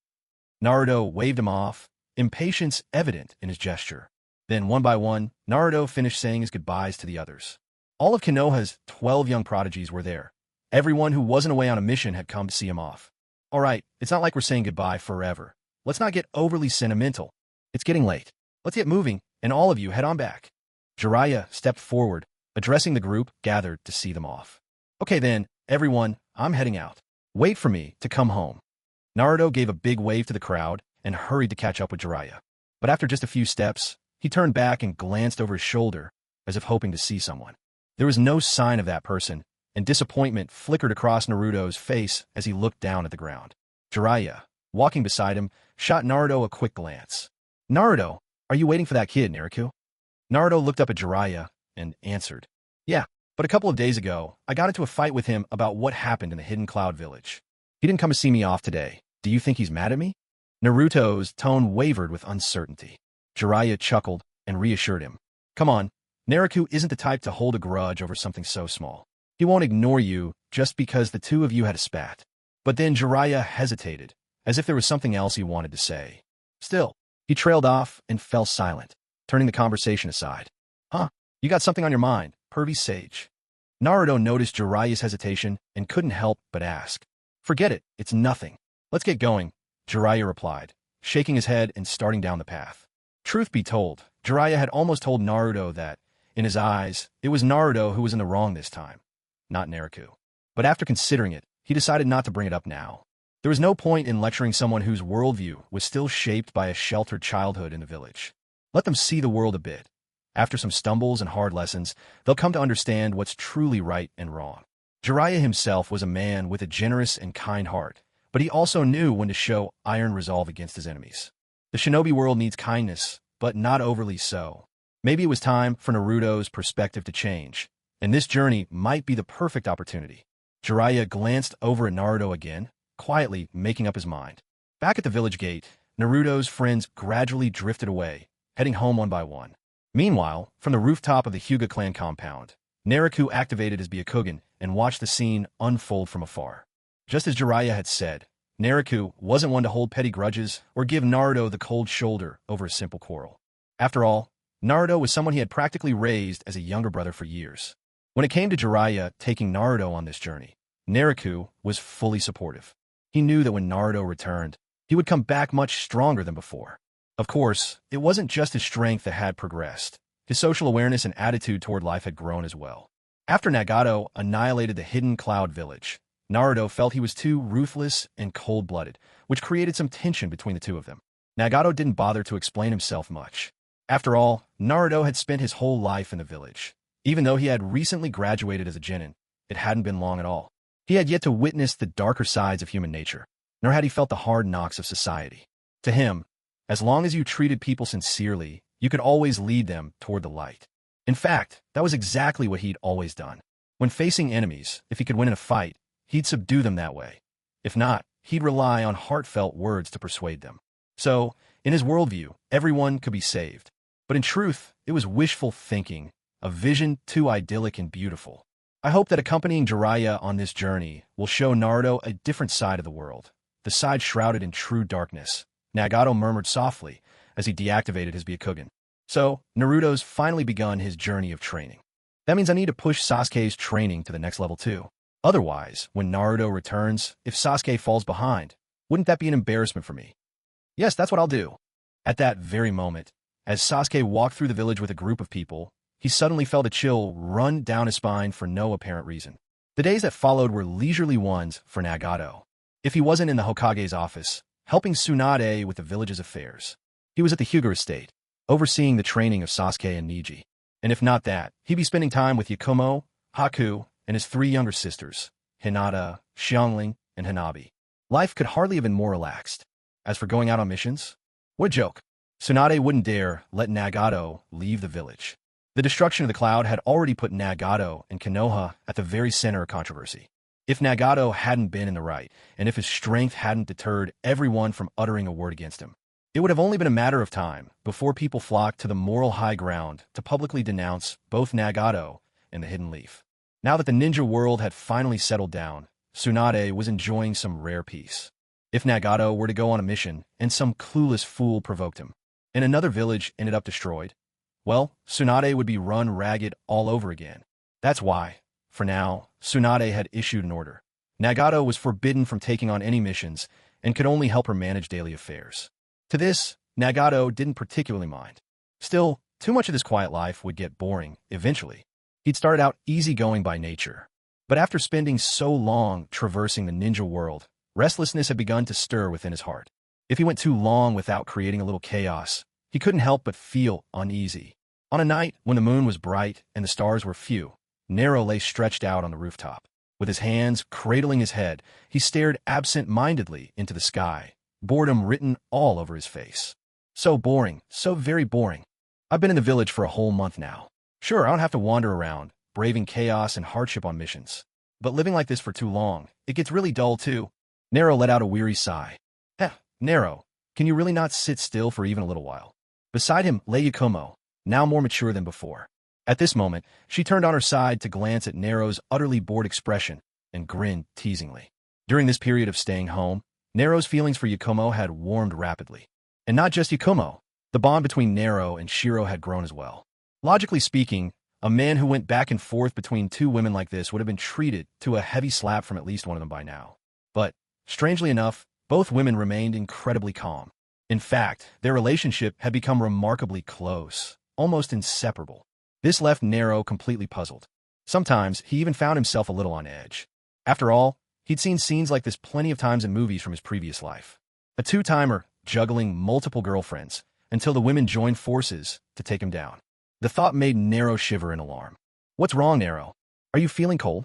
Naruto waved him off, impatience evident in his gesture. Then, one by one, Naruto finished saying his goodbyes to the others. All of Konoha's 12 young prodigies were there. Everyone who wasn't away on a mission had come to see him off. All right, it's not like we're saying goodbye forever. Let's not get overly sentimental. It's getting late. Let's get moving, and all of you head on back. Jiraiya stepped forward, addressing the group gathered to see them off. Okay then, everyone, I'm heading out. Wait for me to come home. Naruto gave a big wave to the crowd and hurried to catch up with Jiraiya. But after just a few steps, he turned back and glanced over his shoulder, as if hoping to see someone. There was no sign of that person, and disappointment flickered across Naruto's face as he looked down at the ground. Jiraiya, walking beside him, shot Naruto a quick glance. Naruto, are you waiting for that kid, Naruto? Naruto looked up at Jiraiya and answered. Yeah, but a couple of days ago, I got into a fight with him about what happened in the Hidden Cloud village. He didn't come to see me off today. Do you think he's mad at me? Naruto's tone wavered with uncertainty. Jiraiya chuckled and reassured him. Come on, Naruto isn't the type to hold a grudge over something so small. He won't ignore you just because the two of you had a spat. But then Jiraiya hesitated, as if there was something else he wanted to say. Still, he trailed off and fell silent, turning the conversation aside. Huh? You got something on your mind, pervy sage. Naruto noticed Jiraiya's hesitation and couldn't help but ask. Forget it, it's nothing. Let's get going, Jiraiya replied, shaking his head and starting down the path. Truth be told, Jiraiya had almost told Naruto that, in his eyes, it was Naruto who was in the wrong this time, not Naruto. But after considering it, he decided not to bring it up now. There was no point in lecturing someone whose worldview was still shaped by a sheltered childhood in the village. Let them see the world a bit. After some stumbles and hard lessons, they'll come to understand what's truly right and wrong. Jiraiya himself was a man with a generous and kind heart, but he also knew when to show iron resolve against his enemies. The shinobi world needs kindness, but not overly so. Maybe it was time for Naruto's perspective to change, and this journey might be the perfect opportunity. Jiraiya glanced over at Naruto again, quietly making up his mind. Back at the village gate, Naruto's friends gradually drifted away, heading home one by one. Meanwhile, from the rooftop of the Hyuga clan compound, Naruto activated his Byakugan and watched the scene unfold from afar. Just as Jiraiya had said, Naruto wasn't one to hold petty grudges or give Naruto the cold shoulder over a simple quarrel. After all, Naruto was someone he had practically raised as a younger brother for years. When it came to Jiraiya taking Naruto on this journey, Naruto was fully supportive. He knew that when Naruto returned, he would come back much stronger than before. Of course, it wasn't just his strength that had progressed. His social awareness and attitude toward life had grown as well. After Nagato annihilated the hidden Cloud village, Naruto felt he was too ruthless and cold-blooded, which created some tension between the two of them. Nagato didn't bother to explain himself much. After all, Naruto had spent his whole life in the village. Even though he had recently graduated as a genin, it hadn't been long at all. He had yet to witness the darker sides of human nature, nor had he felt the hard knocks of society. To him, as long as you treated people sincerely, you could always lead them toward the light. In fact, that was exactly what he'd always done. When facing enemies, if he could win in a fight, he'd subdue them that way. If not, he'd rely on heartfelt words to persuade them. So, in his worldview, everyone could be saved. But in truth, it was wishful thinking, a vision too idyllic and beautiful. I hope that accompanying Jiraiya on this journey will show Naruto a different side of the world, the side shrouded in true darkness. Nagato murmured softly as he deactivated his Byakugan. So, Naruto's finally begun his journey of training. That means I need to push Sasuke's training to the next level too. Otherwise, when Naruto returns, if Sasuke falls behind, wouldn't that be an embarrassment for me? Yes, that's what I'll do. At that very moment, as Sasuke walked through the village with a group of people, he suddenly felt a chill run down his spine for no apparent reason. The days that followed were leisurely ones for Nagato. If he wasn't in the Hokage's office, helping Tsunade with the village's affairs, he was at the Hyuga estate, overseeing the training of Sasuke and Neji. And if not that, he'd be spending time with Yakumo, Haku, and his three younger sisters, Hinata, Xiangling, and Hanabi. Life could hardly have been more relaxed. As for going out on missions, what a joke. Tsunade wouldn't dare let Nagato leave the village. The destruction of the Cloud had already put Nagato and Konoha at the very center of controversy. If Nagato hadn't been in the right, and if his strength hadn't deterred everyone from uttering a word against him, it would have only been a matter of time before people flocked to the moral high ground to publicly denounce both Nagato and the Hidden Leaf. Now that the ninja world had finally settled down, Tsunade was enjoying some rare peace. If Nagato were to go on a mission and some clueless fool provoked him, and another village ended up destroyed, well, Tsunade would be run ragged all over again. That's why, for now, Tsunade had issued an order. Nagato was forbidden from taking on any missions and could only help her manage daily affairs. To this, Nagato didn't particularly mind. Still, too much of this quiet life would get boring eventually. He'd started out easygoing by nature. But after spending so long traversing the ninja world, restlessness had begun to stir within his heart. If he went too long without creating a little chaos, he couldn't help but feel uneasy. On a night when the moon was bright and the stars were few, Nero lay stretched out on the rooftop. With his hands cradling his head, he stared absent-mindedly into the sky, boredom written all over his face. So boring, so very boring. I've been in the village for a whole month now. Sure, I don't have to wander around, braving chaos and hardship on missions. But living like this for too long, it gets really dull too. Nero let out a weary sigh. Nero, can you really not sit still for even a little while? Beside him lay Yakumo, now more mature than before. At this moment, she turned on her side to glance at Nero's utterly bored expression and grinned teasingly. During this period of staying home, Nero's feelings for Yakumo had warmed rapidly. And not just Yakumo. The bond between Nero and Shiro had grown as well. Logically speaking, a man who went back and forth between two women like this would have been treated to a heavy slap from at least one of them by now. But, strangely enough, both women remained incredibly calm. In fact, their relationship had become remarkably close, almost inseparable. This left Nero completely puzzled. Sometimes, he even found himself a little on edge. After all, he'd seen scenes like this plenty of times in movies from his previous life. A two-timer juggling multiple girlfriends until the women joined forces to take him down. The thought made Nero shiver in alarm. "What's wrong, Nero? Are you feeling cold?"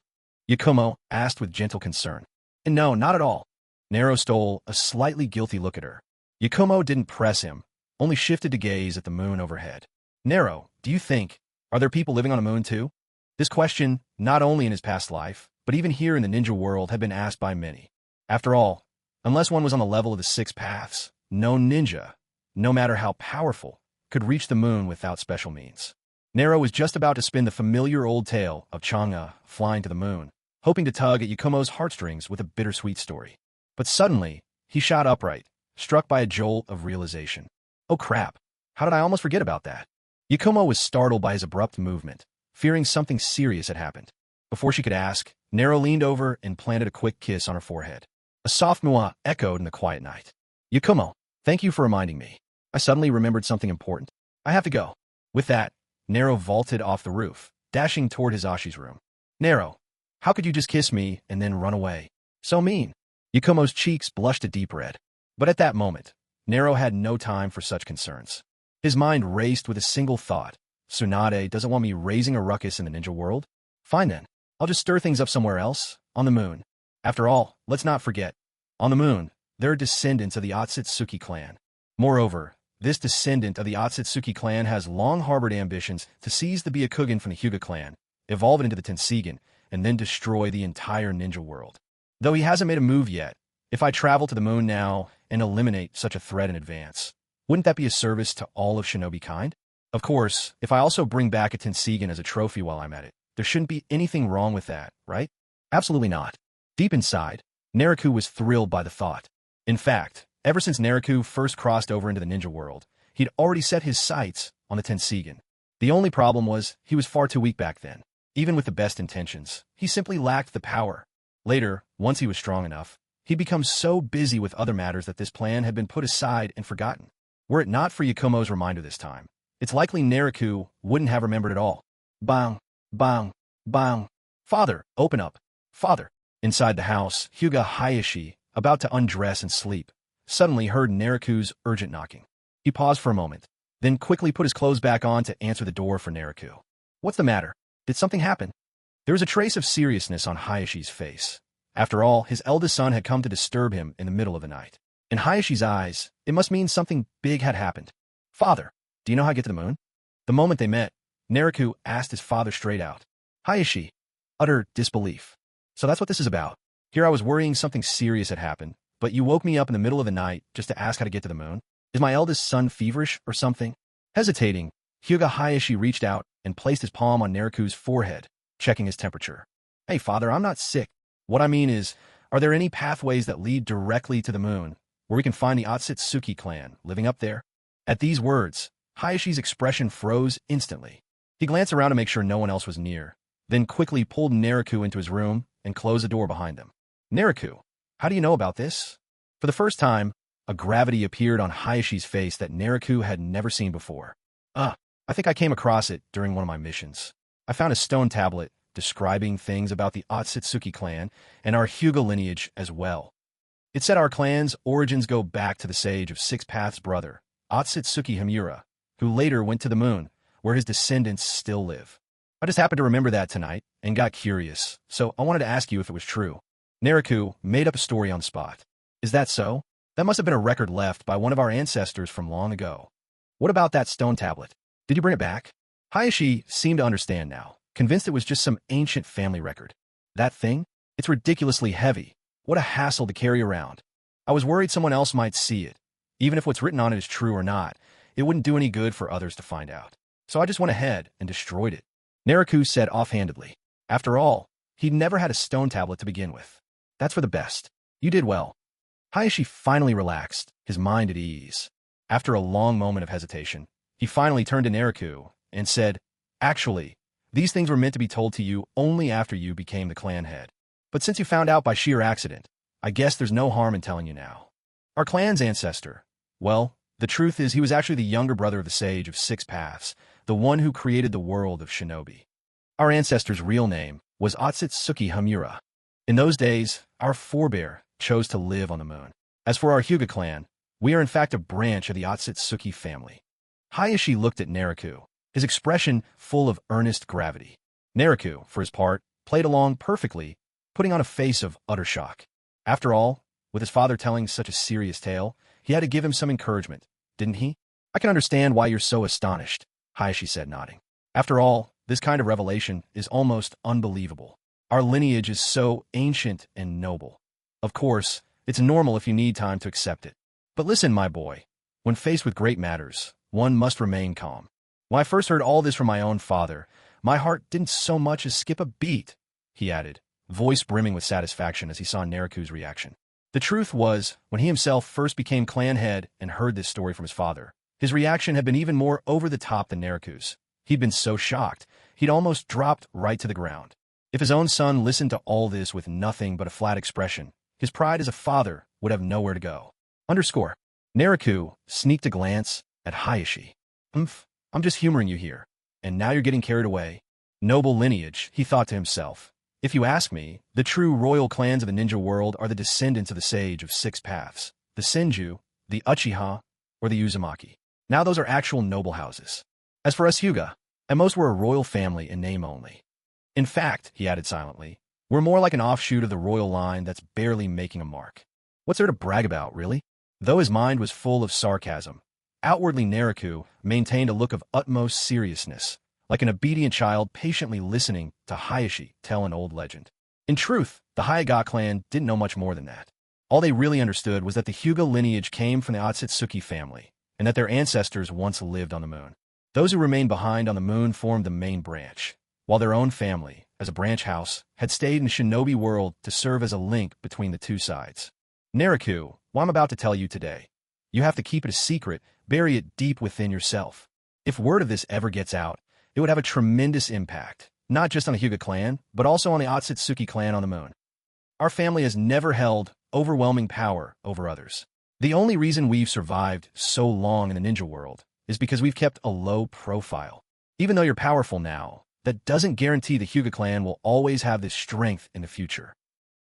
Yakumo asked with gentle concern. "And no, not at all." Nero stole a slightly guilty look at her. Yakumo didn't press him, only shifted to gaze at the moon overhead. "Nero, do you think, are there people living on a moon too?" This question, not only in his past life, but even here in the ninja world, had been asked by many. After all, unless one was on the level of the six paths, no ninja, no matter how powerful, could reach the moon without special means. Nero was just about to spin the familiar old tale of Chang'e flying to the moon, hoping to tug at Yakumo's heartstrings with a bittersweet story. But suddenly, he shot upright, struck by a jolt of realization. Oh crap, how did I almost forget about that? Yakumo was startled by his abrupt movement, fearing something serious had happened. Before she could ask, Nero leaned over and planted a quick kiss on her forehead. A soft "mua" echoed in the quiet night. "Yakumo, thank you for reminding me. I suddenly remembered something important. I have to go." With that, Nero vaulted off the roof, dashing toward Hisashi's room. "Nero, how could you just kiss me and then run away? So mean." Yakumo's cheeks blushed a deep red. But at that moment, Nero had no time for such concerns. His mind raced with a single thought. Tsunade doesn't want me raising a ruckus in the ninja world? Fine then. I'll just stir things up somewhere else, on the moon. After all, let's not forget, on the moon, there are descendants of the Otsutsuki clan. Moreover, this descendant of the Otsutsuki clan has long harbored ambitions to seize the Byakugan from the Hyuga clan, evolve it into the Tenseigan, and then destroy the entire ninja world. Though he hasn't made a move yet, if I travel to the moon now and eliminate such a threat in advance, wouldn't that be a service to all of shinobi kind? Of course, if I also bring back a Tenseigan as a trophy while I'm at it, there shouldn't be anything wrong with that, right? Absolutely not. Deep inside, Neriku was thrilled by the thought. In fact, ever since Neriku first crossed over into the ninja world, he'd already set his sights on the Tenseigan. The only problem was he was far too weak back then. Even with the best intentions, he simply lacked the power. Later, once he was strong enough, he'd become so busy with other matters that this plan had been put aside and forgotten. Were it not for Yakumo's reminder this time, it's likely Neriku wouldn't have remembered at all. Bang, bang, bang. "Father, open up. Father." Inside the house, Hyuga Hayashi, about to undress and sleep, suddenly heard Neriku's urgent knocking. He paused for a moment, then quickly put his clothes back on to answer the door for Neriku. "What's the matter? Did something happen?" There was a trace of seriousness on Hayashi's face. After all, his eldest son had come to disturb him in the middle of the night. In Hayashi's eyes, it must mean something big had happened. "Father, do you know how to get to the moon?" The moment they met, Neriku asked his father straight out. Hayashi uttered disbelief. "So that's what this is about. Here I was worrying something serious had happened, but you woke me up in the middle of the night just to ask how to get to the moon? Is my eldest son feverish or something?" Hesitating, Hyuga Hayashi reached out and placed his palm on Neriku's forehead, checking his temperature. "Hey, father, I'm not sick. What I mean is, are there any pathways that lead directly to the moon, where we can find the Otsutsuki clan living up there?" At these words, Hayashi's expression froze instantly. He glanced around to make sure no one else was near, then quickly pulled Neriku into his room and closed the door behind them. "Neriku, how do you know about this?" For the first time, a gravity appeared on Hayashi's face that Neriku had never seen before. I think I came across it during one of my missions. I found a stone tablet describing things about the Otsutsuki clan and our Hyuga lineage as well. It said our clan's origins go back to the sage of Six Paths' brother, Otsutsuki Himura, who later went to the moon, where his descendants still live. I just happened to remember that tonight and got curious, so I wanted to ask you if it was true. Neriku made up a story on the spot. "Is that so? That must have been a record left by one of our ancestors from long ago. What about that stone tablet? Did you bring it back?" Hayashi seemed to understand now, convinced it was just some ancient family record. "That thing? It's ridiculously heavy. What a hassle to carry around. I was worried someone else might see it. Even if what's written on it is true or not, it wouldn't do any good for others to find out. So I just went ahead and destroyed it." Neriku said offhandedly. After all, he'd never had a stone tablet to begin with. "That's for the best. You did well." Hayashi finally relaxed, his mind at ease. After a long moment of hesitation, he finally turned to Naruto and said, "Actually, these things were meant to be told to you only after you became the clan head. But since you found out by sheer accident, I guess there's no harm in telling you now. Our clan's ancestor, well, the truth is he was actually the younger brother of the Sage of Six Paths, the one who created the world of shinobi. Our ancestor's real name was Otsutsuki Hamura. In those days, our forebear chose to live on the moon. As for our Hyuga clan, we are in fact a branch of the Otsutsuki family." Hayashi looked at Naruto, his expression full of earnest gravity. Naruto, for his part, played along perfectly, putting on a face of utter shock. After all, with his father telling such a serious tale, he had to give him some encouragement, didn't he? "I can understand why you're so astonished," Hayashi said, nodding. "After all, this kind of revelation is almost unbelievable. Our lineage is so ancient and noble. Of course, it's normal if you need time to accept it. But listen, my boy, when faced with great matters, one must remain calm. When I first heard all this from my own father, my heart didn't so much as skip a beat," he added, voice brimming with satisfaction as he saw Naruto's reaction. The truth was, when he himself first became clan head and heard this story from his father, his reaction had been even more over the top than Naruto's. He'd been so shocked, he'd almost dropped right to the ground. If his own son listened to all this with nothing but a flat expression, his pride as a father would have nowhere to go. Underscore. Naruto sneaked a glance at Hayashi. I'm just humoring you here. And now you're getting carried away. Noble lineage, he thought to himself. If you ask me, the true royal clans of the ninja world are the descendants of the Sage of Six Paths, the Senju, the Uchiha, or the Uzumaki. Now those are actual noble houses. As for us Hyuga, at most we're a royal family in name only. In fact, he added silently, we're more like an offshoot of the royal line that's barely making a mark. What's there to brag about, really? Though his mind was full of sarcasm, outwardly Naruto maintained a look of utmost seriousness, like an obedient child patiently listening to Hayashi tell an old legend. In truth, the Hyuga clan didn't know much more than that. All they really understood was that the Hyuga lineage came from the Otsutsuki family, and that their ancestors once lived on the moon. Those who remained behind on the moon formed the main branch, while their own family, as a branch house, had stayed in the shinobi world to serve as a link between the two sides. Naruto, what I'm about to tell you today, you have to keep it a secret, bury it deep within yourself. If word of this ever gets out, it would have a tremendous impact, not just on the Hyuga clan, but also on the Otsutsuki clan on the moon. Our family has never held overwhelming power over others. The only reason we've survived so long in the ninja world is because we've kept a low profile. Even though you're powerful now, that doesn't guarantee the Hyuga clan will always have this strength in the future.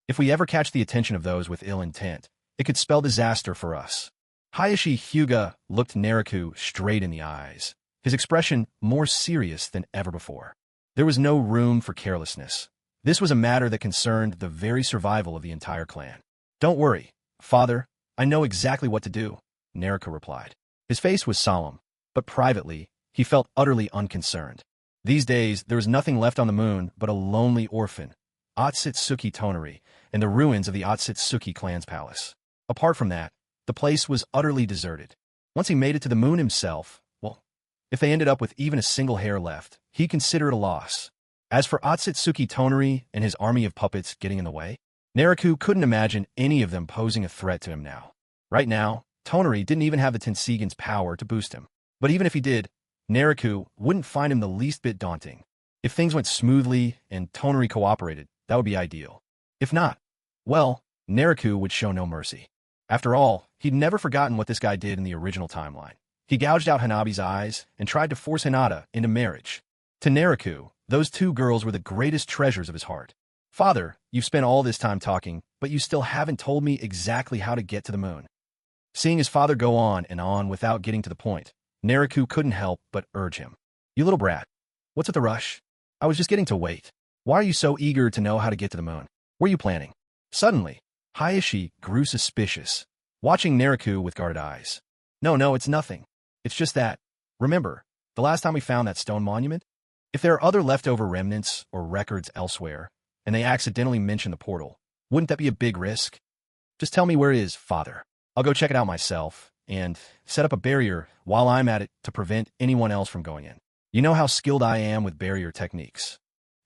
If we ever catch the attention of those with ill intent, it could spell disaster for us. Hayashi Hyuga looked Naruto straight in the eyes, his expression more serious than ever before. There was no room for carelessness. This was a matter that concerned the very survival of the entire clan. "Don't worry, father, I know exactly what to do," Naruto replied. His face was solemn, but privately, he felt utterly unconcerned. These days, there was nothing left on the moon but a lonely orphan, Otsutsuki Tonari, and the ruins of the Otsutsuki clan's palace. Apart from that, the place was utterly deserted. Once he made it to the moon himself, well, if they ended up with even a single hair left, he'd consider it a loss. As for Otsutsuki Tonari and his army of puppets getting in the way, Naruto couldn't imagine any of them posing a threat to him now. Right now, Tonari didn't even have the Tenseigion's power to boost him. But even if he did, Naruto wouldn't find him the least bit daunting. If things went smoothly and Tonari cooperated, that would be ideal. If not, well, Naruto would show no mercy. After all, he'd never forgotten what this guy did in the original timeline. He gouged out Hanabi's eyes and tried to force Hinata into marriage. To Naruto, those two girls were the greatest treasures of his heart. "Father, you've spent all this time talking, but you still haven't told me exactly how to get to the moon." Seeing his father go on and on without getting to the point, Naruto couldn't help but urge him. "You little brat, what's with the rush? I was just getting to wait. Why are you so eager to know how to get to the moon? What are you planning?" Suddenly, Hayashi grew suspicious, watching Naruto with guarded eyes. No, it's nothing. It's just that, remember, the last time we found that stone monument? If there are other leftover remnants or records elsewhere, and they accidentally mention the portal, wouldn't that be a big risk? Just tell me where it is, father. I'll go check it out myself, and set up a barrier while I'm at it to prevent anyone else from going in. You know how skilled I am with barrier techniques.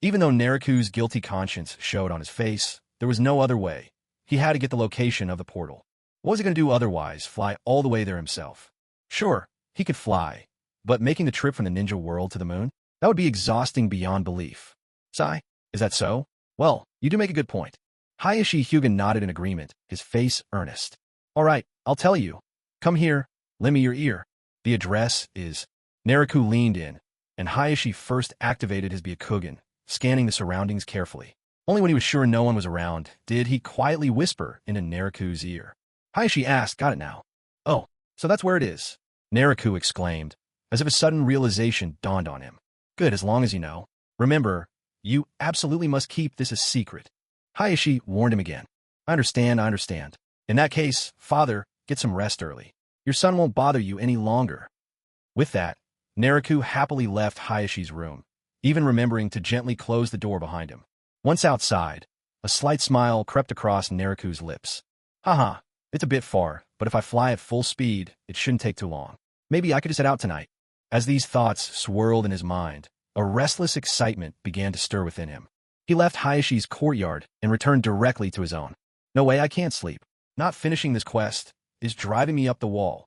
Even though Naruto's guilty conscience showed on his face, there was no other way. He had to get the location of the portal. What was he going to do otherwise, fly all the way there himself? Sure, he could fly, but making the trip from the ninja world to the moon? That would be exhausting beyond belief. Sigh, is that so? Well, you do make a good point. Hayashi Hyuga nodded in agreement, his face earnest. All right, I'll tell you. Come here, lend me your ear. The address is... Naruto leaned in, and Hayashi first activated his Byakugan, scanning the surroundings carefully. Only when he was sure no one was around did he quietly whisper into Naruto's ear. Hayashi asked, got it now. Oh, so that's where it is. Naruto exclaimed, as if a sudden realization dawned on him. Good, as long as you know. Remember, you absolutely must keep this a secret. Hayashi warned him again. I understand. In that case, father, get some rest early. Your son won't bother you any longer. With that, Naruto happily left Hayashi's room, even remembering to gently close the door behind him. Once outside, a slight smile crept across Naruto's lips. Haha, it's a bit far, but if I fly at full speed, it shouldn't take too long. Maybe I could just head out tonight. As these thoughts swirled in his mind, a restless excitement began to stir within him. He left Hayashi's courtyard and returned directly to his own. No way, I can't sleep. Not finishing this quest is driving me up the wall.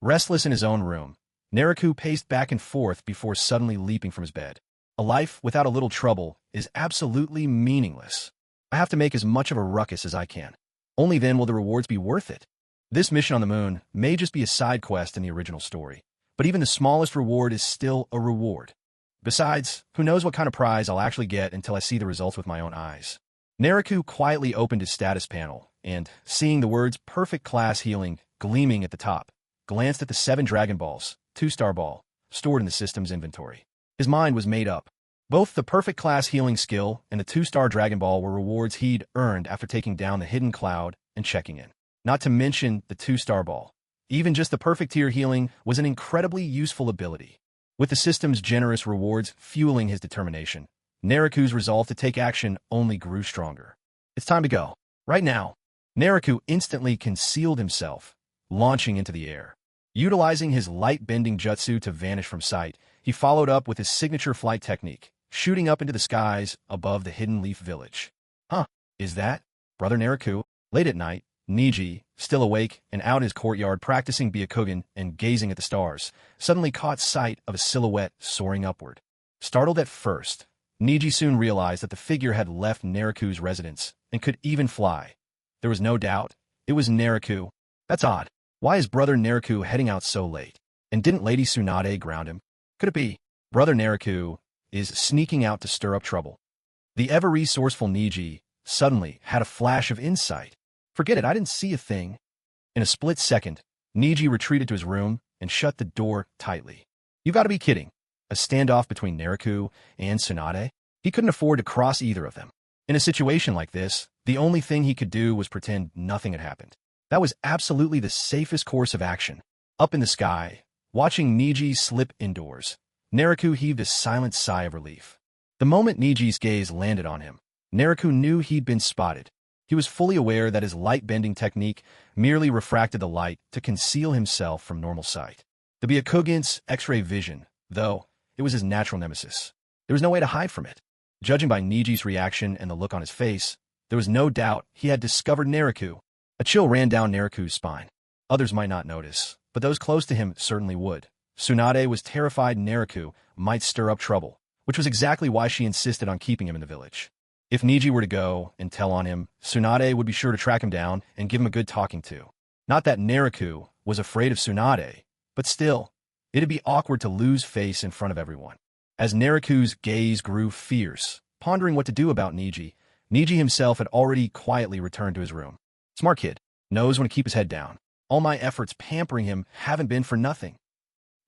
Restless in his own room, Naruto paced back and forth before suddenly leaping from his bed. A life without a little trouble is absolutely meaningless. I have to make as much of a ruckus as I can. Only then will the rewards be worth it. This mission on the moon may just be a side quest in the original story, but even the smallest reward is still a reward. Besides, who knows what kind of prize I'll actually get until I see the results with my own eyes. Naruto quietly opened his status panel and, seeing the words Perfect Class Healing gleaming at the top, glanced at the 7 Dragon Balls, 2-star ball, stored in the system's inventory. His mind was made up. Both the Perfect Class Healing skill and the 2-star Dragon Ball were rewards he'd earned after taking down the hidden cloud and checking in. Not to mention the 2-star ball. Even just the Perfect Tier Healing was an incredibly useful ability. With the system's generous rewards fueling his determination, Naruto's resolve to take action only grew stronger. It's time to go. Right now. Naruto instantly concealed himself, launching into the air. Utilizing his light-bending jutsu to vanish from sight, he followed up with his signature flight technique, shooting up into the skies above the Hidden Leaf Village. Huh, is that? Brother Naruto? Late at night, Neji, still awake and out in his courtyard practicing Byakugan and gazing at the stars, suddenly caught sight of a silhouette soaring upward. Startled at first, Neji soon realized that the figure had left Naruto's residence and could even fly. There was no doubt. It was Naruto. That's odd. Why is Brother Naruto heading out so late? And didn't Lady Tsunade ground him? Could it be Brother Naruto is sneaking out to stir up trouble? The ever-resourceful Neji suddenly had a flash of insight. Forget it, I didn't see a thing. In a split second, Neji retreated to his room and shut the door tightly. You gotta be kidding. A standoff between Naruto and Tsunade? He couldn't afford to cross either of them. In a situation like this, the only thing he could do was pretend nothing had happened. That was absolutely the safest course of action. Up in the sky, watching Neji slip indoors, Naruto heaved a silent sigh of relief. The moment Neji's gaze landed on him, Naruto knew he'd been spotted. He was fully aware that his light-bending technique merely refracted the light to conceal himself from normal sight. The Byakugan's X-ray vision, though, it was his natural nemesis. There was no way to hide from it. Judging by Neji's reaction and the look on his face, there was no doubt he had discovered Naruto. A chill ran down Naruto's spine. Others might not notice, but those close to him certainly would. Tsunade was terrified Naruto might stir up trouble, which was exactly why she insisted on keeping him in the village. If Neji were to go and tell on him, Tsunade would be sure to track him down and give him a good talking to. Not that Naruto was afraid of Tsunade, but still, it'd be awkward to lose face in front of everyone. As Naruto's gaze grew fierce, pondering what to do about Neji, Neji himself had already quietly returned to his room. Smart kid, knows when to keep his head down. All my efforts pampering him haven't been for nothing.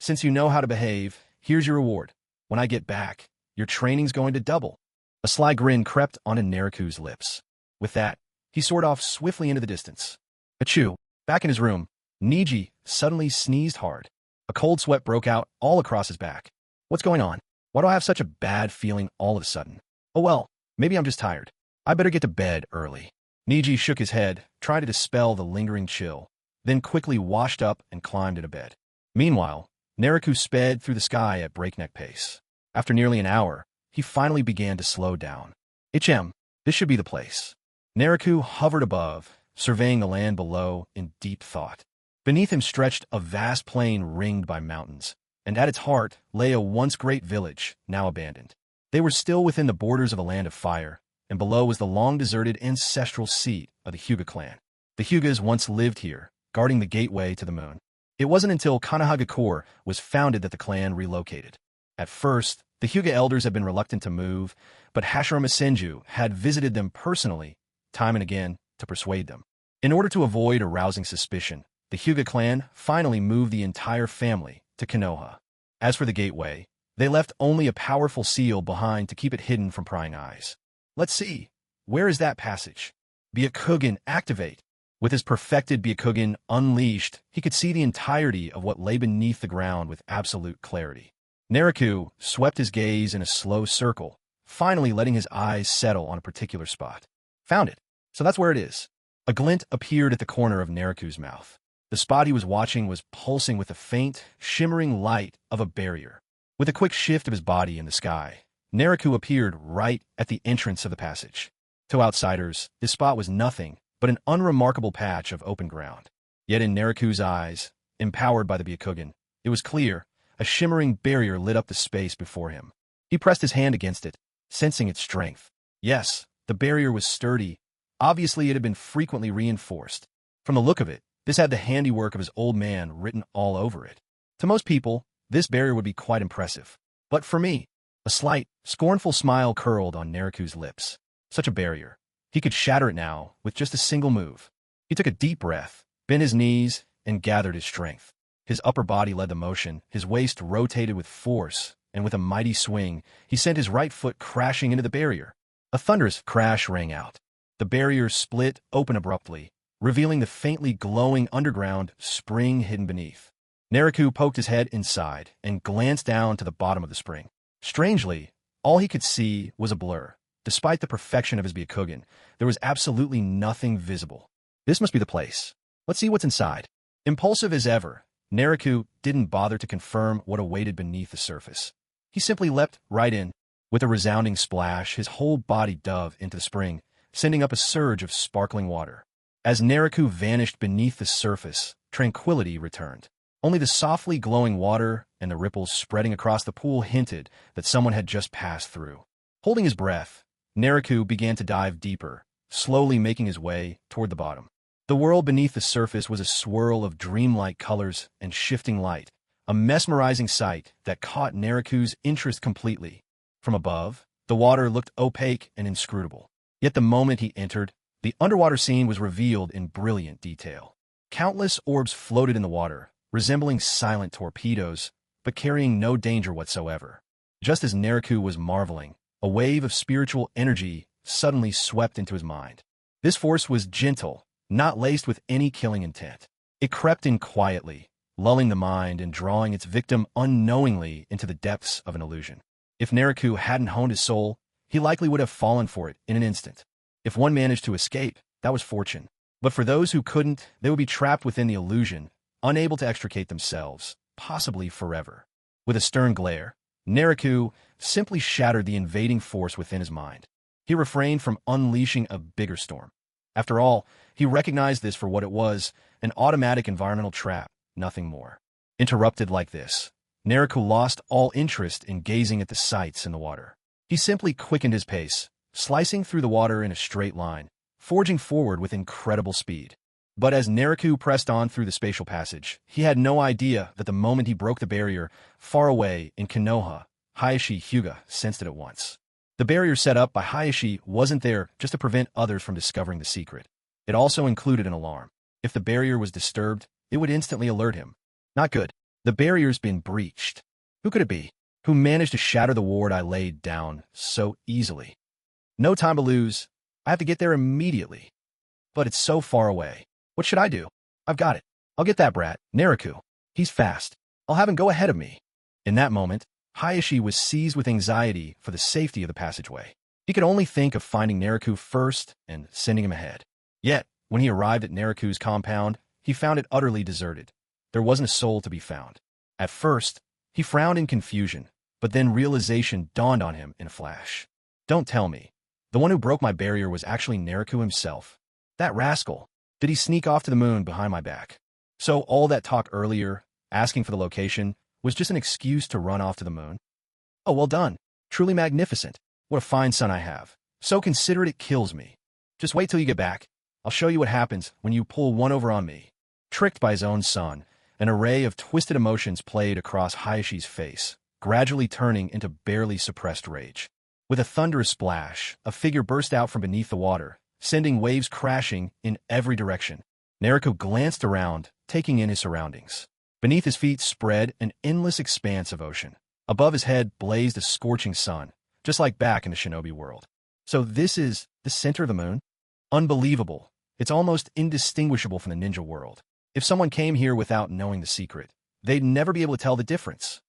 Since you know how to behave, here's your reward. When I get back, your training's going to double. A sly grin crept onto Naruto's lips. With that, he soared off swiftly into the distance. Achoo! Back in his room, Neji suddenly sneezed hard. A cold sweat broke out all across his back. What's going on? Why do I have such a bad feeling all of a sudden? Oh well, maybe I'm just tired. I better get to bed early. Neji shook his head, trying to dispel the lingering chill, then quickly washed up and climbed into bed. Meanwhile, Naruto sped through the sky at breakneck pace. After nearly an hour, he finally began to slow down. This should be the place. Naruto hovered above, surveying the land below in deep thought. Beneath him stretched a vast plain ringed by mountains, and at its heart lay a once great village, now abandoned. They were still within the borders of a land of fire, and below was the long-deserted ancestral seat of the Hyuga clan. The Hyugas once lived here, guarding the gateway to the moon. It wasn't until Konohagakure was founded that the clan relocated. At first, the Hyuga elders had been reluctant to move, but Hashirama Senju had visited them personally, time and again, to persuade them. In order to avoid arousing suspicion, the Hyuga clan finally moved the entire family to Konoha. As for the gateway, they left only a powerful seal behind to keep it hidden from prying eyes. Let's see. Where is that passage? Byakugan, activate! With his perfected Byakugan unleashed, he could see the entirety of what lay beneath the ground with absolute clarity. Naruto swept his gaze in a slow circle, finally letting his eyes settle on a particular spot. Found it. So that's where it is. A glint appeared at the corner of Naruto's mouth. The spot he was watching was pulsing with the faint, shimmering light of a barrier. With a quick shift of his body in the sky, Naruto appeared right at the entrance of the passage. To outsiders, this spot was nothing but an unremarkable patch of open ground. Yet in Naruto's eyes, empowered by the Byakugan, it was clear. A shimmering barrier lit up the space before him. He pressed his hand against it, sensing its strength. Yes, the barrier was sturdy. Obviously, it had been frequently reinforced. From the look of it, this had the handiwork of his old man written all over it. To most people, this barrier would be quite impressive. But for me, a slight, scornful smile curled on Naruto's lips. Such a barrier. He could shatter it now with just a single move. He took a deep breath, bent his knees, and gathered his strength. His upper body led the motion, his waist rotated with force, and with a mighty swing, he sent his right foot crashing into the barrier. A thunderous crash rang out. The barrier split open abruptly, revealing the faintly glowing underground spring hidden beneath. Naruto poked his head inside and glanced down to the bottom of the spring. Strangely, all he could see was a blur. Despite the perfection of his Byakugan, there was absolutely nothing visible. This must be the place. Let's see what's inside. Impulsive as ever, Naruto didn't bother to confirm what awaited beneath the surface. He simply leapt right in. With a resounding splash, his whole body dove into the spring, sending up a surge of sparkling water. As Naruto vanished beneath the surface, tranquility returned. Only the softly glowing water and the ripples spreading across the pool hinted that someone had just passed through. Holding his breath, Naruto began to dive deeper, slowly making his way toward the bottom. The world beneath the surface was a swirl of dreamlike colors and shifting light, a mesmerizing sight that caught Naruto's interest completely. From above, the water looked opaque and inscrutable. Yet the moment he entered, the underwater scene was revealed in brilliant detail. Countless orbs floated in the water, resembling silent torpedoes, but carrying no danger whatsoever. Just as Naruto was marveling, a wave of spiritual energy suddenly swept into his mind. This force was gentle, not laced with any killing intent. It crept in quietly, lulling the mind and drawing its victim unknowingly into the depths of an illusion. If Naruto hadn't honed his soul, he likely would have fallen for it in an instant. If one managed to escape, that was fortune. But for those who couldn't, they would be trapped within the illusion, unable to extricate themselves, possibly forever. With a stern glare, Naruto simply shattered the invading force within his mind. He refrained from unleashing a bigger storm. After all, he recognized this for what it was, an automatic environmental trap, nothing more. Interrupted like this, Naruto lost all interest in gazing at the sights in the water. He simply quickened his pace, slicing through the water in a straight line, forging forward with incredible speed. But as Naruto pressed on through the spatial passage, he had no idea that the moment he broke the barrier, far away in Konoha, Hayashi Hyuga sensed it at once. The barrier set up by Hayashi wasn't there just to prevent others from discovering the secret. It also included an alarm. If the barrier was disturbed, it would instantly alert him. Not good. The barrier's been breached. Who could it be? Who managed to shatter the ward I laid down so easily? No time to lose. I have to get there immediately. But it's so far away. What should I do? I've got it. I'll get that brat, Naruto. He's fast. I'll have him go ahead of me. In that moment, Hayashi was seized with anxiety for the safety of the passageway. He could only think of finding Naruto first and sending him ahead. Yet, when he arrived at Naruto's compound, he found it utterly deserted. There wasn't a soul to be found. At first, he frowned in confusion, but then realization dawned on him in a flash. Don't tell me. The one who broke my barrier was actually Naruto himself. That rascal. Did he sneak off to the moon behind my back? So all that talk earlier, asking for the location, was just an excuse to run off to the moon? Oh, well done. Truly magnificent. What a fine son I have. So considerate it kills me. Just wait till you get back. I'll show you what happens when you pull one over on me. Tricked by his own son, an array of twisted emotions played across Hayashi's face, gradually turning into barely suppressed rage. With a thunderous splash, a figure burst out from beneath the water, sending waves crashing in every direction. Naruto glanced around, taking in his surroundings. Beneath his feet spread an endless expanse of ocean. Above his head blazed a scorching sun, just like back in the shinobi world. So this is the center of the moon? Unbelievable. It's almost indistinguishable from the ninja world. If someone came here without knowing the secret, they'd never be able to tell the difference.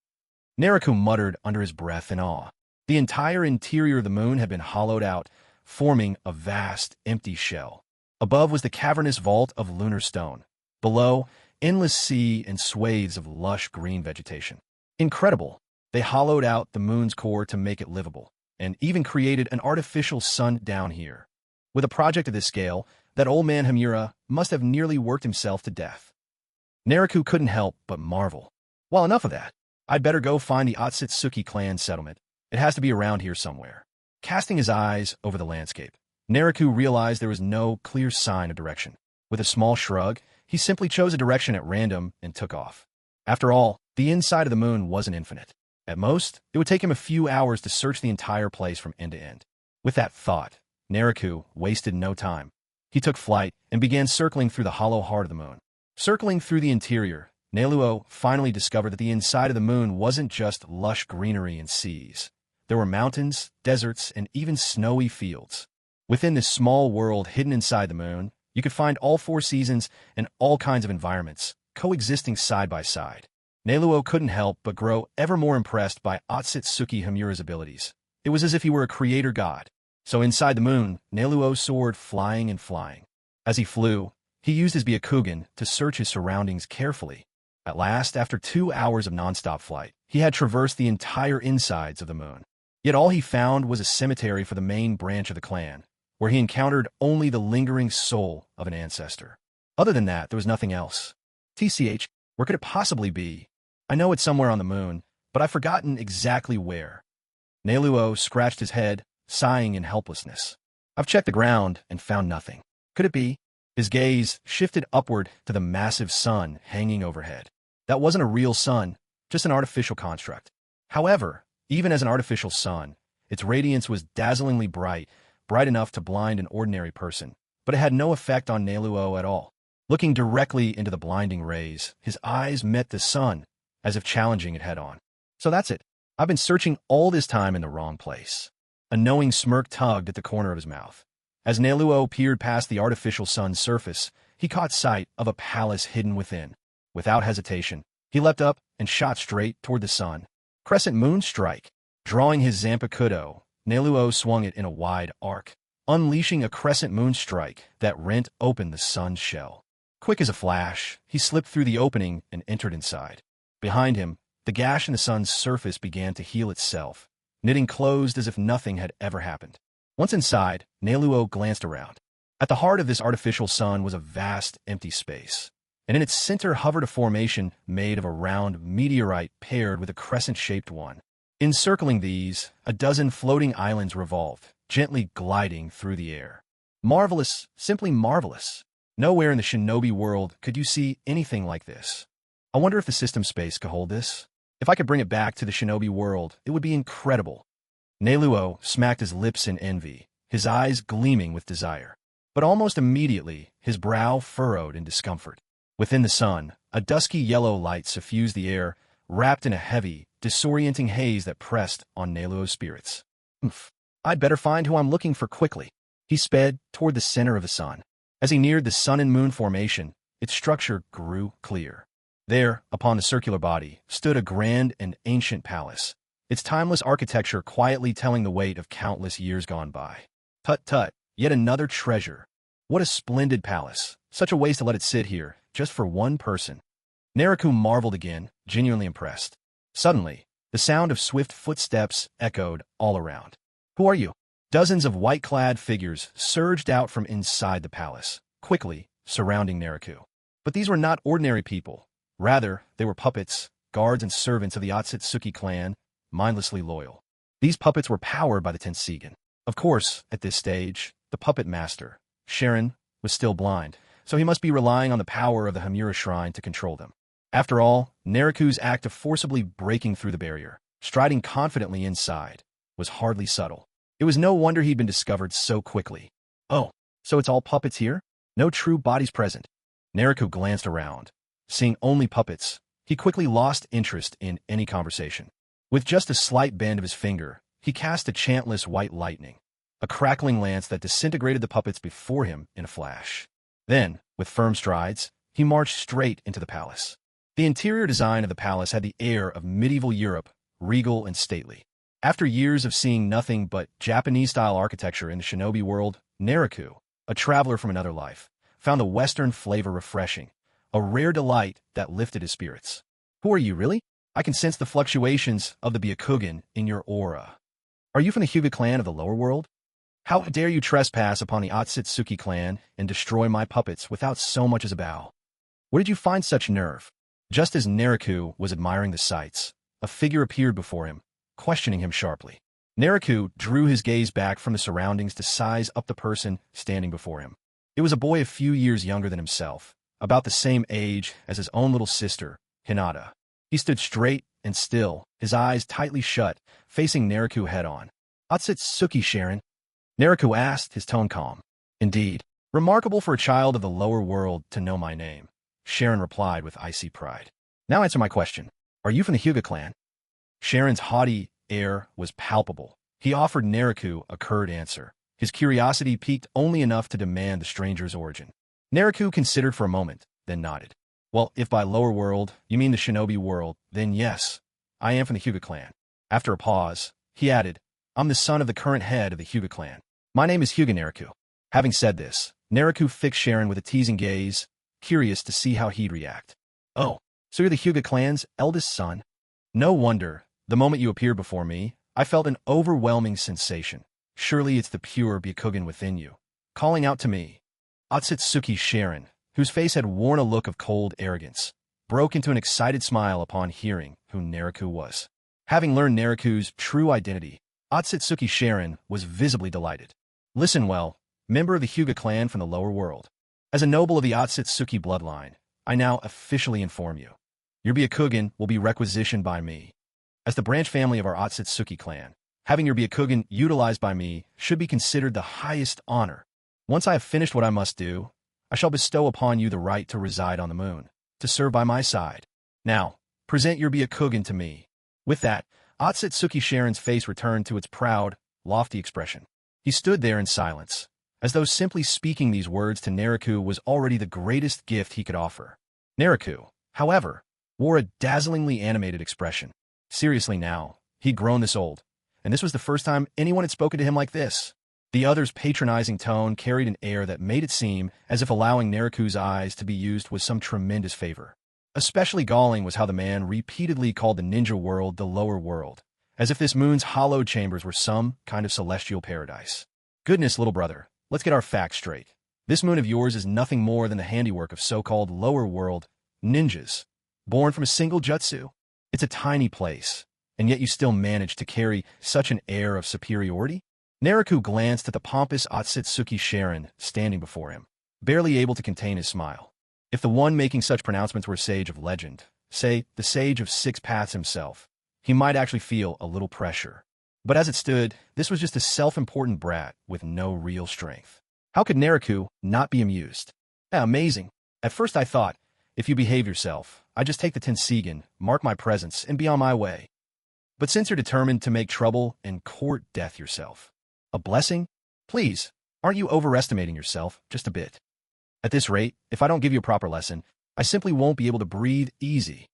Naruto muttered under his breath in awe. The entire interior of the moon had been hollowed out, forming a vast, empty shell. Above was the cavernous vault of lunar stone. Below, endless sea and swathes of lush green vegetation. Incredible. They hollowed out the moon's core to make it livable, and even created an artificial sun down here. With a project of this scale, that old man Hamura must have nearly worked himself to death. Naruto couldn't help but marvel. Well, enough of that. I'd better go find the Otsutsuki clan settlement. It has to be around here somewhere. Casting his eyes over the landscape, Naruto realized there was no clear sign of direction. With a small shrug, he simply chose a direction at random and took off. After all, the inside of the moon wasn't infinite. At most, it would take him a few hours to search the entire place from end to end. With that thought, Naruto wasted no time. He took flight and began circling through the hollow heart of the moon. Circling through the interior, Naruto finally discovered that the inside of the moon wasn't just lush greenery and seas. There were mountains, deserts, and even snowy fields. Within this small world hidden inside the moon, you could find all four seasons and all kinds of environments, coexisting side by side. Naruto couldn't help but grow ever more impressed by Otsutsuki Hamura's abilities. It was as if he were a creator god. So inside the moon, Naruto soared flying and flying. As he flew, he used his Byakugan to search his surroundings carefully. At last, after 2 hours of nonstop flight, he had traversed the entire insides of the moon. Yet all he found was a cemetery for the main branch of the clan, where he encountered only the lingering soul of an ancestor. Other than that, there was nothing else. TCH, where could it possibly be? I know it's somewhere on the moon, but I've forgotten exactly where. Naruto scratched his head, sighing in helplessness. I've checked the ground and found nothing. Could it be? His gaze shifted upward to the massive sun hanging overhead. That wasn't a real sun, just an artificial construct. However, even as an artificial sun, its radiance was dazzlingly bright, bright enough to blind an ordinary person, but it had no effect on Naruto at all. Looking directly into the blinding rays, his eyes met the sun, as if challenging it head-on. So that's it. I've been searching all this time in the wrong place. A knowing smirk tugged at the corner of his mouth. As Naruto peered past the artificial sun's surface, he caught sight of a palace hidden within. Without hesitation, he leapt up and shot straight toward the sun. Crescent moon strike. Drawing his Zampakudo, Naruto swung it in a wide arc, unleashing a crescent moon strike that rent open the sun's shell. Quick as a flash, he slipped through the opening and entered inside. Behind him, the gash in the sun's surface began to heal itself, knitting closed as if nothing had ever happened. Once inside, Naruto glanced around. At the heart of this artificial sun was a vast, empty space, and in its center hovered a formation made of a round meteorite paired with a crescent-shaped one. Encircling these, a dozen floating islands revolved, gently gliding through the air. Marvelous, simply marvelous. Nowhere in the shinobi world could you see anything like this. I wonder if the system space could hold this. If I could bring it back to the shinobi world, it would be incredible. Naruto smacked his lips in envy, his eyes gleaming with desire. But almost immediately, his brow furrowed in discomfort. Within the sun, a dusky yellow light suffused the air, wrapped in a heavy, disorienting haze that pressed on Naruto's spirits. I'd better find who I'm looking for quickly. He sped toward the center of the sun. As he neared the sun and moon formation, its structure grew clear. There, upon the circular body, stood a grand and ancient palace, its timeless architecture quietly telling the weight of countless years gone by. Tut-tut, yet another treasure. What a splendid palace. Such a waste to let it sit here, just for one person. Naruto marveled again, genuinely impressed. Suddenly, the sound of swift footsteps echoed all around. Who are you? Dozens of white-clad figures surged out from inside the palace, quickly, surrounding Naruto. But these were not ordinary people. Rather, they were puppets, guards and servants of the Otsutsuki clan, mindlessly loyal. These puppets were powered by the Tenseigan. Of course, at this stage, the puppet master, Sharon, was still blind, so he must be relying on the power of the Hamura Shrine to control them. After all, Naruto's act of forcibly breaking through the barrier, striding confidently inside, was hardly subtle. It was no wonder he'd been discovered so quickly. Oh, so it's all puppets here? No true bodies present. Naruto glanced around. Seeing only puppets, he quickly lost interest in any conversation. With just a slight bend of his finger, he cast a chantless white lightning, a crackling lance that disintegrated the puppets before him in a flash. Then, with firm strides, he marched straight into the palace. The interior design of the palace had the air of medieval Europe, regal and stately. After years of seeing nothing but Japanese-style architecture in the shinobi world, Naruto, a traveler from another life, found the Western flavor refreshing, a rare delight that lifted his spirits. Who are you, really? I can sense the fluctuations of the Byakugan in your aura. Are you from the Hyuga clan of the lower world? How dare you trespass upon the Otsutsuki clan and destroy my puppets without so much as a bow? Where did you find such nerve? Just as Naruto was admiring the sights, a figure appeared before him, questioning him sharply. Naruto drew his gaze back from the surroundings to size up the person standing before him. It was a boy a few years younger than himself, about the same age as his own little sister, Hinata. He stood straight and still, his eyes tightly shut, facing Naruto head-on. "Otsutsuki Sharon?" Naruto asked, his tone calm. "Indeed. Remarkable for a child of the lower world to know my name," Sharon replied with icy pride. "Now answer my question. Are you from the Hyuga clan?" Sharon's haughty air was palpable. He offered Naruto a curt answer, his curiosity piqued only enough to demand the stranger's origin. Naruto considered for a moment, then nodded. "Well, if by lower world you mean the shinobi world, then yes, I am from the Hyuga clan." After a pause, he added, "I'm the son of the current head of the Hyuga clan. My name is Hyuga Naruto." Having said this, Naruto fixed Sharon with a teasing gaze, curious to see how he'd react. "Oh, so you're the Hyuga clan's eldest son? No wonder. The moment you appeared before me, I felt an overwhelming sensation. Surely it's the pure Byakugan within you, calling out to me." Otsutsuki Sharon, whose face had worn a look of cold arrogance, broke into an excited smile upon hearing who Naruto was. Having learned Naruto's true identity, Otsutsuki Sharon was visibly delighted. "Listen well, member of the Hyuga clan from the lower world. As a noble of the Otsutsuki bloodline, I now officially inform you. Your Byakugan will be requisitioned by me. As the branch family of our Otsutsuki clan, having your Byakugan utilized by me should be considered the highest honor. Once I have finished what I must do, I shall bestow upon you the right to reside on the moon, to serve by my side. Now, present your Byakugan to me." With that, Otsutsuki Sharon's face returned to its proud, lofty expression. He stood there in silence, as though simply speaking these words to Naruto was already the greatest gift he could offer. Naruto, however, wore a dazzlingly animated expression. Seriously now, he'd grown this old, and this was the first time anyone had spoken to him like this. The other's patronizing tone carried an air that made it seem as if allowing Naruto's eyes to be used was some tremendous favor. Especially galling was how the man repeatedly called the ninja world the lower world, as if this moon's hollowed chambers were some kind of celestial paradise. "Goodness, little brother, let's get our facts straight. This moon of yours is nothing more than the handiwork of so-called lower world ninjas, born from a single jutsu. It's a tiny place, and yet you still manage to carry such an air of superiority?" Naruto glanced at the pompous Otsutsuki Sharon standing before him, barely able to contain his smile. If the one making such pronouncements were a sage of legend, say, the sage of Six Paths himself, he might actually feel a little pressure. But as it stood, this was just a self-important brat with no real strength. How could Naruto not be amused? Amazing. At first I thought, if you behave yourself, I just take the Tenseigan, mark my presence, and be on my way. But since you're determined to make trouble and court death yourself, a blessing? Please, aren't you overestimating yourself just a bit? At this rate, if I don't give you a proper lesson, I simply won't be able to breathe easy.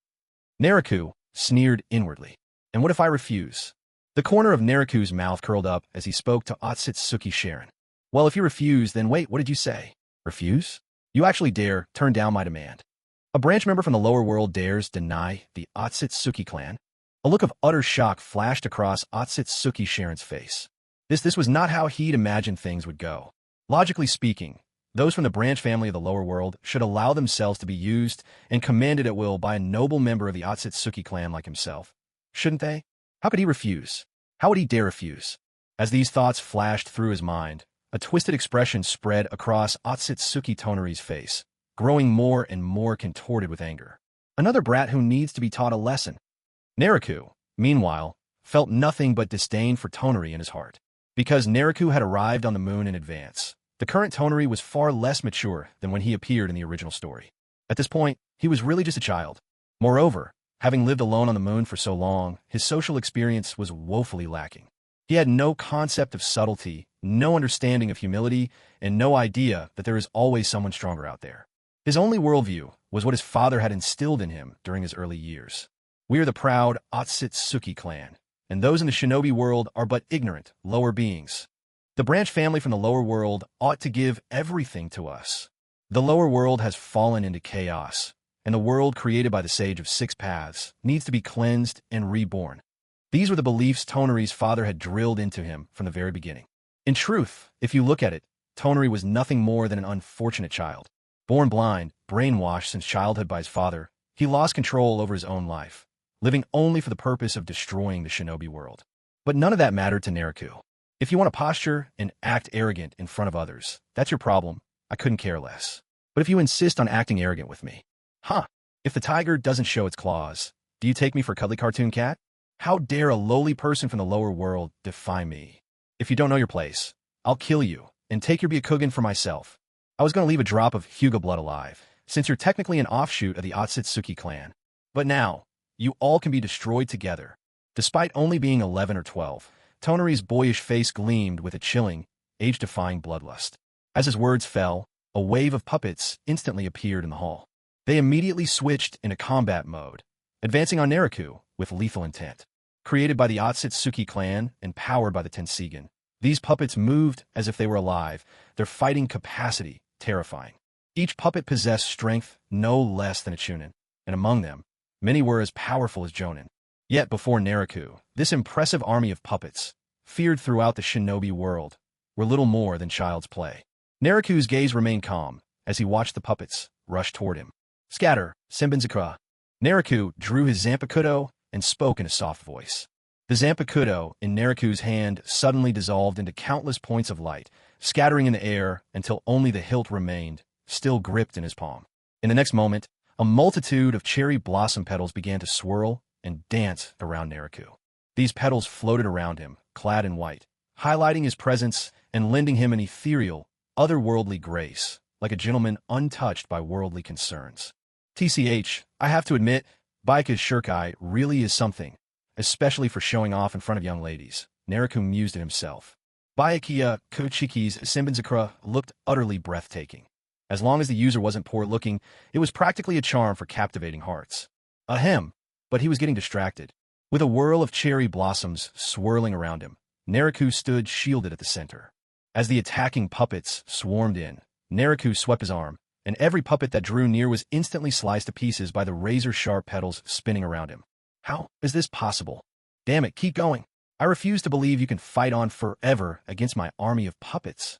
Naruto sneered inwardly. And what if I refuse? The corner of Naruto's mouth curled up as he spoke to Otsutsuki Sharon. Well, if you refuse, then wait, what did you say? Refuse? You actually dare turn down my demand? A branch member from the lower world dares deny the Otsutsuki clan? A look of utter shock flashed across Otsutsuki Sharon's face. This was not how he'd imagined things would go. Logically speaking, Those from the branch family of the lower world should allow themselves to be used and commanded at will by a noble member of the Otsutsuki clan like himself. Shouldn't they? How could he refuse? How would he dare refuse? As these thoughts flashed through his mind, a twisted expression spread across Otsutsuki Tonari's face, growing more and more contorted with anger. Another brat who needs to be taught a lesson. Naruto, meanwhile, felt nothing but disdain for Tonari in his heart. Because Naruto had arrived on the moon in advance, the current Tonari was far less mature than when he appeared in the original story. At this point, he was really just a child. Moreover, having lived alone on the moon for so long, his social experience was woefully lacking. He had no concept of subtlety, no understanding of humility, and no idea that there is always someone stronger out there. His only worldview was what his father had instilled in him during his early years. We are the proud Otsutsuki clan, and those in the shinobi world are but ignorant, lower beings. The branch family from the lower world ought to give everything to us. The lower world has fallen into chaos, and the world created by the Sage of Six Paths needs to be cleansed and reborn. These were the beliefs Tonari's father had drilled into him from the very beginning. In truth, if you look at it, Tonari was nothing more than an unfortunate child. Born blind, brainwashed since childhood by his father, he lost control over his own life, living only for the purpose of destroying the shinobi world. But none of that mattered to Naruto. If you want to posture and act arrogant in front of others, that's your problem. I couldn't care less. But if you insist on acting arrogant with me, if the tiger doesn't show its claws, do you take me for a cuddly cartoon cat? How dare a lowly person from the lower world defy me? If you don't know your place, I'll kill you and take your Byakugan for myself. I was going to leave a drop of Hyuga blood alive, since you're technically an offshoot of the Otsutsuki clan. But now, you all can be destroyed together. Despite only being 11 or 12, Tonari's boyish face gleamed with a chilling, age-defying bloodlust. As his words fell, a wave of puppets instantly appeared in the hall. They immediately switched into combat mode, advancing on Naruto with lethal intent. Created by the Otsutsuki clan and powered by the Tensigen, these puppets moved as if they were alive, their fighting capacity terrifying. Each puppet possessed strength no less than a Chunin, and among them, many were as powerful as Jonin. Yet before Naruto, this impressive army of puppets, feared throughout the shinobi world, were little more than child's play. Naruto's gaze remained calm as he watched the puppets rush toward him. Scatter, Senbenzakura. Naruto drew his Zampakudo and spoke in a soft voice. The Zampakudo in Naruto's hand suddenly dissolved into countless points of light, scattering in the air until only the hilt remained, still gripped in his palm. In the next moment, a multitude of cherry blossom petals began to swirl and dance around Naruto. These petals floated around him, clad in white, highlighting his presence and lending him an ethereal, otherworldly grace, like a gentleman untouched by worldly concerns. TCH, I have to admit, Baika's shirkai really is something, especially for showing off in front of young ladies. Naruto mused at himself. Byakuya Kochiki's Senbenzakura looked utterly breathtaking. As long as the user wasn't poor-looking, it was practically a charm for captivating hearts. Ahem, but he was getting distracted. With a whirl of cherry blossoms swirling around him, Naruto stood shielded at the center. As the attacking puppets swarmed in, Naruto swept his arm, and every puppet that drew near was instantly sliced to pieces by the razor-sharp petals spinning around him. How is this possible? Damn it, keep going. I refuse to believe you can fight on forever against my army of puppets.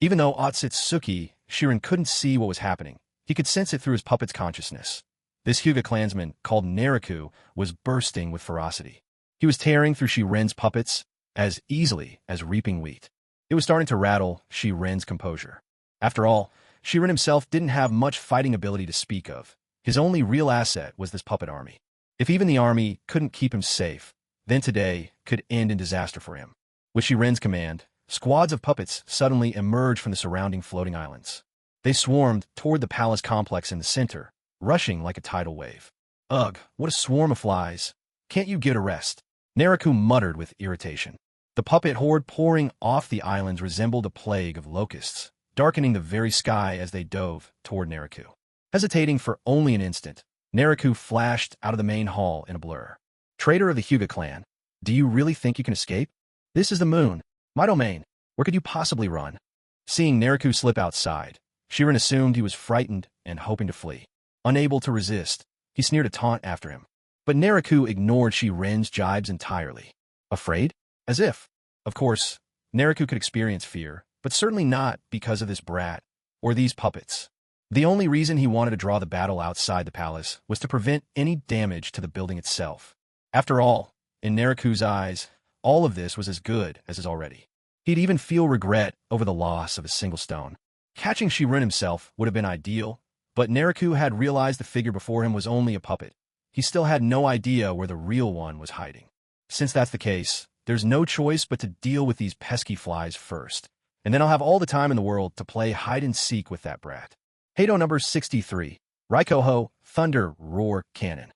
Even though Otsutsuki Shirin couldn't see what was happening, he could sense it through his puppet's consciousness. This Hyuga clansman, called Naruto, was bursting with ferocity. He was tearing through Shiren's puppets as easily as reaping wheat. It was starting to rattle Shiren's composure. After all, Shiren himself didn't have much fighting ability to speak of. His only real asset was this puppet army. If even the army couldn't keep him safe, then today could end in disaster for him. With Shiren's command, squads of puppets suddenly emerged from the surrounding floating islands. They swarmed toward the palace complex in the center, rushing like a tidal wave. Ugh, what a swarm of flies. Can't you get a rest? Naruto muttered with irritation. The puppet horde pouring off the islands resembled a plague of locusts, darkening the very sky as they dove toward Naruto. Hesitating for only an instant, Naruto flashed out of the main hall in a blur. Traitor of the Hyuga clan, do you really think you can escape? This is the moon, my domain. Where could you possibly run? Seeing Naruto slip outside, Shiren assumed he was frightened and hoping to flee. Unable to resist, he sneered a taunt after him. But Naruto ignored Shiren's jibes entirely. Afraid? As if. Of course, Naruto could experience fear, but certainly not because of this brat. or these puppets. The only reason he wanted to draw the battle outside the palace was to prevent any damage to the building itself. After all, in Nariku's eyes, all of this was as good as his already. He'd even feel regret over the loss of a single stone. Catching Shirin himself would have been ideal, but Nariku had realized the figure before him was only a puppet. He still had no idea where the real one was hiding. Since that's the case, there's no choice but to deal with these pesky flies first, and then I'll have all the time in the world to play hide-and-seek with that brat. Heido number 63, Raikoho, Thunder Roar Cannon.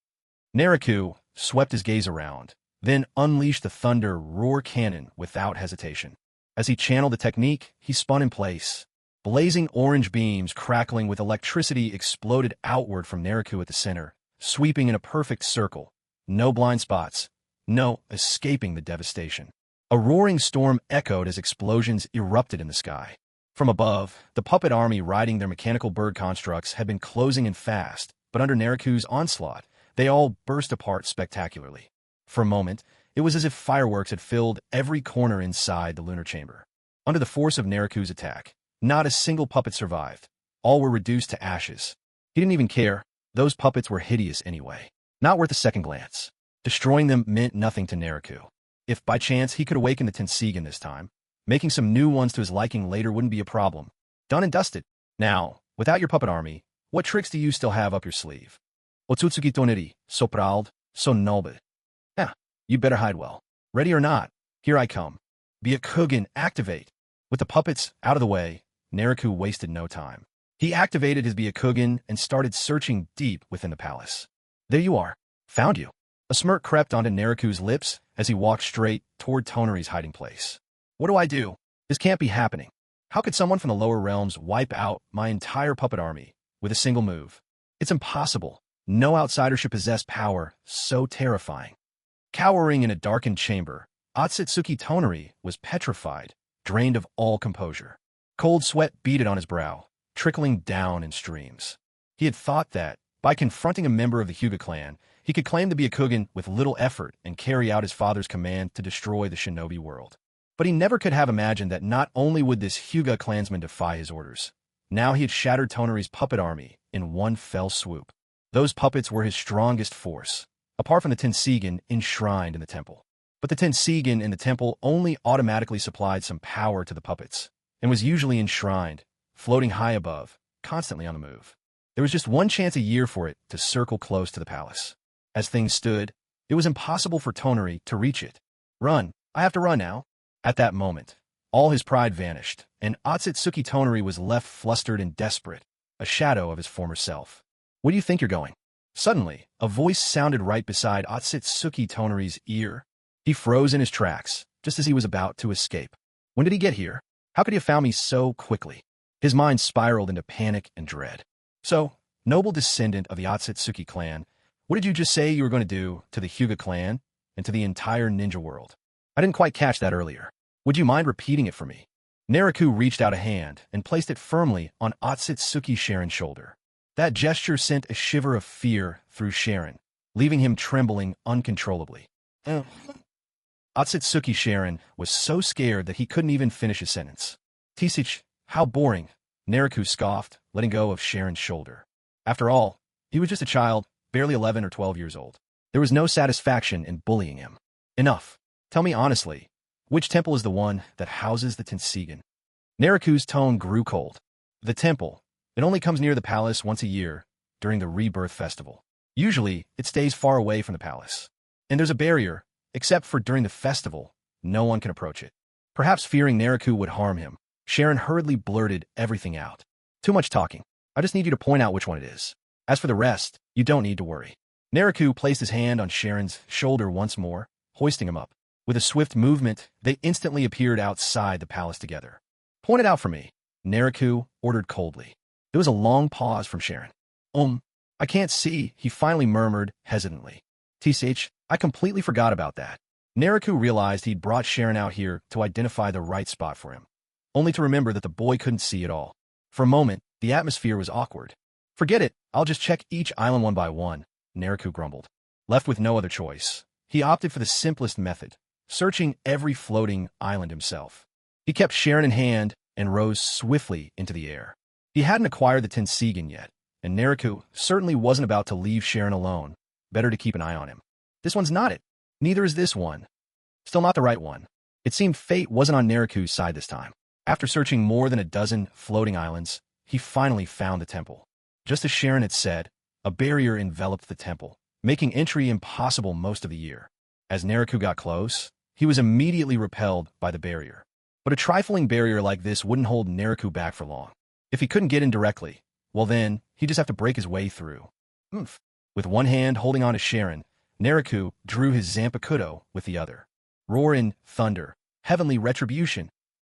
Nariku swept his gaze around, then unleashed the Thunder Roar Cannon without hesitation. As he channeled the technique, he spun in place. Blazing orange beams crackling with electricity exploded outward from Nariku at the center, sweeping in a perfect circle. No blind spots, no escaping the devastation. A roaring storm echoed as explosions erupted in the sky. From above, the puppet army riding their mechanical bird constructs had been closing in fast, but under Nariku's onslaught, they all burst apart spectacularly. For a moment, it was as if fireworks had filled every corner inside the lunar chamber. Under the force of Nariku's attack, not a single puppet survived. All were reduced to ashes. He didn't even care. Those puppets were hideous anyway. Not worth a second glance. Destroying them meant nothing to Nariku. If by chance he could awaken the Tensigen this time, making some new ones to his liking later wouldn't be a problem. Done and dusted. Now, without your puppet army, what tricks do you still have up your sleeve? Otsutsuki toneri, so proud, so noble. You better hide well. Ready or not, here I come. Byakugan, activate. With the puppets out of the way, Nariku wasted no time. He activated his Byakugan and started searching deep within the palace. There you are. Found you. A smirk crept onto Nariku's lips as he walked straight toward Toneri's hiding place. What do I do? This can't be happening. How could someone from the lower realms wipe out my entire puppet army with a single move? It's impossible. No outsider should possess power so terrifying. Cowering in a darkened chamber, Otsutsuki Toneri was petrified, drained of all composure. Cold sweat beaded on his brow, trickling down in streams. He had thought that, by confronting a member of the Hyuga clan, he could claim the Byakugan with little effort and carry out his father's command to destroy the shinobi world. But he never could have imagined that not only would this Hyuga clansman defy his orders, now he had shattered Toneri's puppet army in one fell swoop. Those puppets were his strongest force, apart from the Tensigen enshrined in the temple. But the Tensigen in the temple only automatically supplied some power to the puppets, and was usually enshrined, floating high above, constantly on the move. There was just one chance a year for it to circle close to the palace. As things stood, it was impossible for Toneri to reach it. Run, I have to run now. At that moment, all his pride vanished, and Otsutsuki Toneri was left flustered and desperate, a shadow of his former self. Where do you think you're going? Suddenly, a voice sounded right beside Otsutsuki Toneri's ear. He froze in his tracks, just as he was about to escape. When did he get here? How could he have found me so quickly? His mind spiraled into panic and dread. So, noble descendant of the Otsutsuki clan, what did you just say you were going to do to the Hyuga clan and to the entire ninja world? I didn't quite catch that earlier. Would you mind repeating it for me? Nariku reached out a hand and placed it firmly on Otsutsuki Sharon's shoulder. That gesture sent a shiver of fear through Sharon, leaving him trembling uncontrollably. Otsutsuki Sharon was so scared that he couldn't even finish his sentence. Tisich, how boring, Nariku scoffed, letting go of Sharon's shoulder. After all, he was just a child, barely 11 or 12 years old. There was no satisfaction in bullying him. Enough. Tell me honestly, which temple is the one that houses the Tensigen? Nariku's tone grew cold. The temple. It only comes near the palace once a year, during the Rebirth Festival. Usually, it stays far away from the palace. And there's a barrier, except for during the festival, no one can approach it. Perhaps fearing Nariku would harm him, Sharon hurriedly blurted everything out. Too much talking. I just need you to point out which one it is. As for the rest, you don't need to worry. Nariku placed his hand on Sharon's shoulder once more, hoisting him up. With a swift movement, they instantly appeared outside the palace together. Point it out for me, Nariku ordered coldly. There was a long pause from Sharon. I can't see, he finally murmured hesitantly. TCH, I completely forgot about that. Nariku realized he'd brought Sharon out here to identify the right spot for him, only to remember that the boy couldn't see at all. For a moment, the atmosphere was awkward. Forget it, I'll just check each island one by one, Nariku grumbled. Left with no other choice, he opted for the simplest method, searching every floating island himself. He kept Sharon in hand and rose swiftly into the air. He hadn't acquired the Tensigen yet, and Nariku certainly wasn't about to leave Sharon alone. Better to keep an eye on him. This one's not it. Neither is this one. Still not the right one. It seemed fate wasn't on Nariku's side this time. After searching more than a dozen floating islands, he finally found the temple. Just as Sharon had said, a barrier enveloped the temple, making entry impossible most of the year. As Nariku got close, he was immediately repelled by the barrier. But a trifling barrier like this wouldn't hold Nariku back for long. If he couldn't get in directly, well then, he'd just have to break his way through. Oomph. With one hand holding on to Sharon, Nariku drew his Zampakudo with the other. Roar in thunder, heavenly retribution.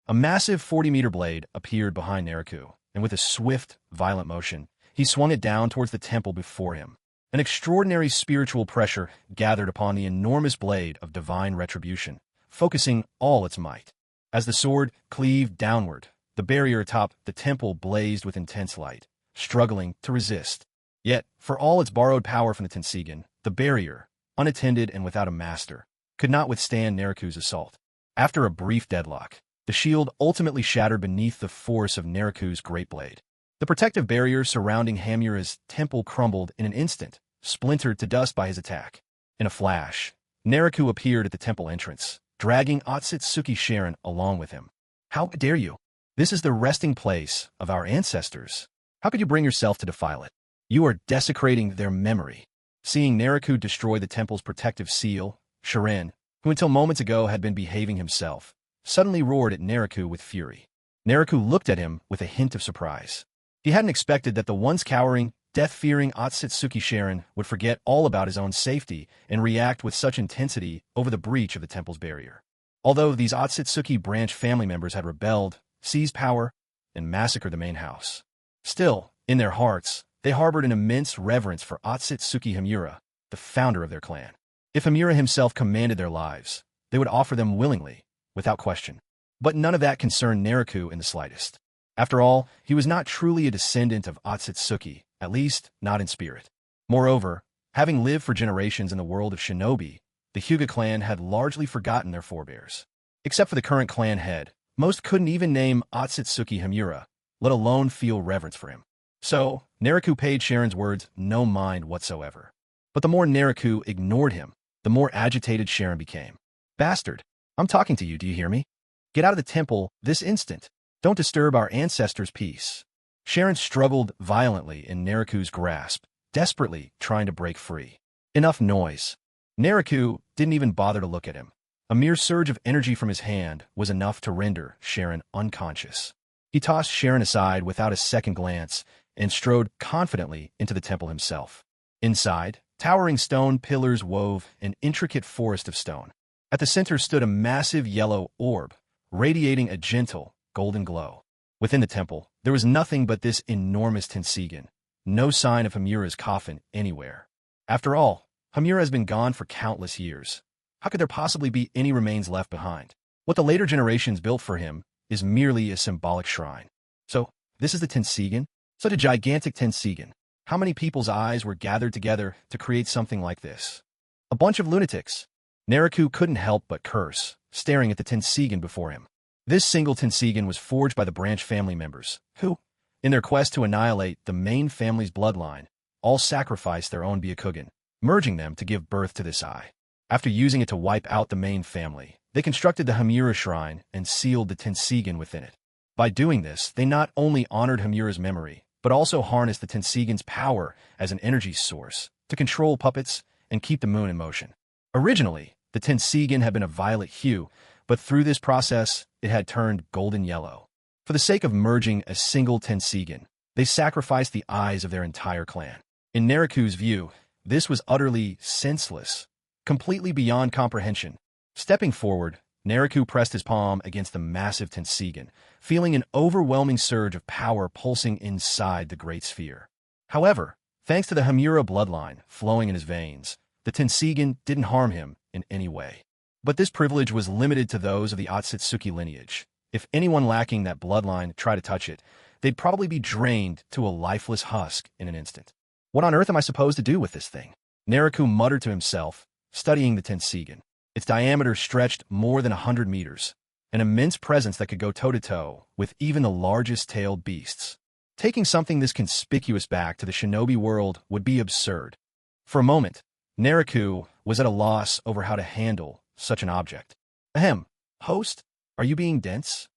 A massive 40-meter blade appeared behind Nariku, and with a swift, violent motion, he swung it down towards the temple before him. An extraordinary spiritual pressure gathered upon the enormous blade of divine retribution, focusing all its might. As the sword cleaved downward, the barrier atop the temple blazed with intense light, struggling to resist. Yet, for all its borrowed power from the Tensigen, the barrier, unattended and without a master, could not withstand Nariku's assault. After a brief deadlock, the shield ultimately shattered beneath the force of Nariku's great blade. The protective barrier surrounding Hamura's temple crumbled in an instant, splintered to dust by his attack. In a flash, Nariku appeared at the temple entrance, dragging Otsutsuki Sharon along with him. How dare you? This is the resting place of our ancestors. How could you bring yourself to defile it? You are desecrating their memory. Seeing Nariku destroy the temple's protective seal, Sharon, who until moments ago had been behaving himself, suddenly roared at Nariku with fury. Nariku looked at him with a hint of surprise. He hadn't expected that the once cowering, death-fearing Otsutsuki Sharon would forget all about his own safety and react with such intensity over the breach of the temple's barrier. Although these Otsutsuki branch family members had rebelled, seized power, and massacred the main house, still, in their hearts, they harbored an immense reverence for Otsutsuki Hamura, the founder of their clan. If Hamura himself commanded their lives, they would offer them willingly, without question. But none of that concerned Nariku in the slightest. After all, he was not truly a descendant of Otsutsuki, at least not in spirit. Moreover, having lived for generations in the world of shinobi, the Hyuga clan had largely forgotten their forebears. Except for the current clan head, most couldn't even name Otsutsuki Hamura, let alone feel reverence for him. So, Nariku paid Sharon's words no mind whatsoever. But the more Nariku ignored him, the more agitated Sharon became. Bastard, I'm talking to you, do you hear me? Get out of the temple this instant. Don't disturb our ancestors' peace. Sharon struggled violently in Nariku's grasp, desperately trying to break free. Enough noise. Nariku didn't even bother to look at him. A mere surge of energy from his hand was enough to render Sharon unconscious. He tossed Sharon aside without a second glance and strode confidently into the temple himself. Inside, towering stone pillars wove an intricate forest of stone. At the center stood a massive yellow orb, radiating a gentle, golden glow. Within the temple, there was nothing but this enormous Tensigen, no sign of Hamura's coffin anywhere. After all, Hamura has been gone for countless years. How could there possibly be any remains left behind? What the later generations built for him is merely a symbolic shrine. So, this is the Tensigen? Such a gigantic Tensigen. How many people's eyes were gathered together to create something like this? A bunch of lunatics. Nariku couldn't help but curse, staring at the Tensigen before him. This single Tensigen was forged by the branch family members, who, in their quest to annihilate the main family's bloodline, all sacrificed their own Byakugan, merging them to give birth to this eye. After using it to wipe out the main family, they constructed the Hamura Shrine and sealed the Tensigen within it. By doing this, they not only honored Hamura's memory, but also harnessed the Tensigen's power as an energy source to control puppets and keep the moon in motion. Originally, the Tensigen had been a violet hue, but through this process, it had turned golden yellow. For the sake of merging a single Tensigen, they sacrificed the eyes of their entire clan. In Nariku's view, this was utterly senseless, completely beyond comprehension. Stepping forward, Nariku pressed his palm against the massive Tensigen, feeling an overwhelming surge of power pulsing inside the great sphere. However, thanks to the Hamura bloodline flowing in his veins, the Tensigen didn't harm him in any way. But this privilege was limited to those of the Otsutsuki lineage. If anyone lacking that bloodline tried to touch it, they'd probably be drained to a lifeless husk in an instant. What on earth am I supposed to do with this thing? Nariku muttered to himself, studying the Tensigen. Its diameter stretched more than 100 meters, an immense presence that could go toe-to-toe with even the largest tailed beasts. Taking something this conspicuous back to the shinobi world would be absurd. For a moment, Naruto was at a loss over how to handle such an object. Ahem, host, are you being dense?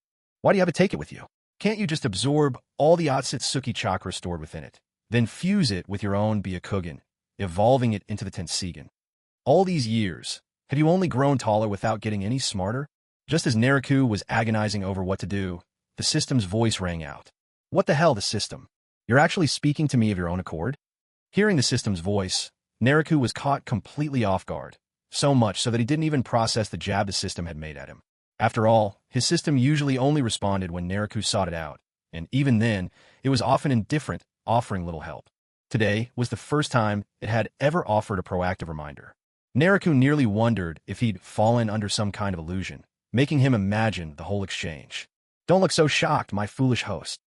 Why do you have to take it with you? Can't you just absorb all the Otsutsuki chakra stored within it, then fuse it with your own Byakugan, evolving it into the Tensigen? All these years, have you only grown taller without getting any smarter? Just as Naruto was agonizing over what to do, the system's voice rang out. What the hell, the system? You're actually speaking to me of your own accord? Hearing the system's voice, Naruto was caught completely off guard, so much so that he didn't even process the jab the system had made at him. After all, his system usually only responded when Naruto sought it out, and even then, it was often indifferent, offering little help. Today was the first time it had ever offered a proactive reminder. Naruto nearly wondered if he'd fallen under some kind of illusion, making him imagine the whole exchange. Don't look so shocked, my foolish host.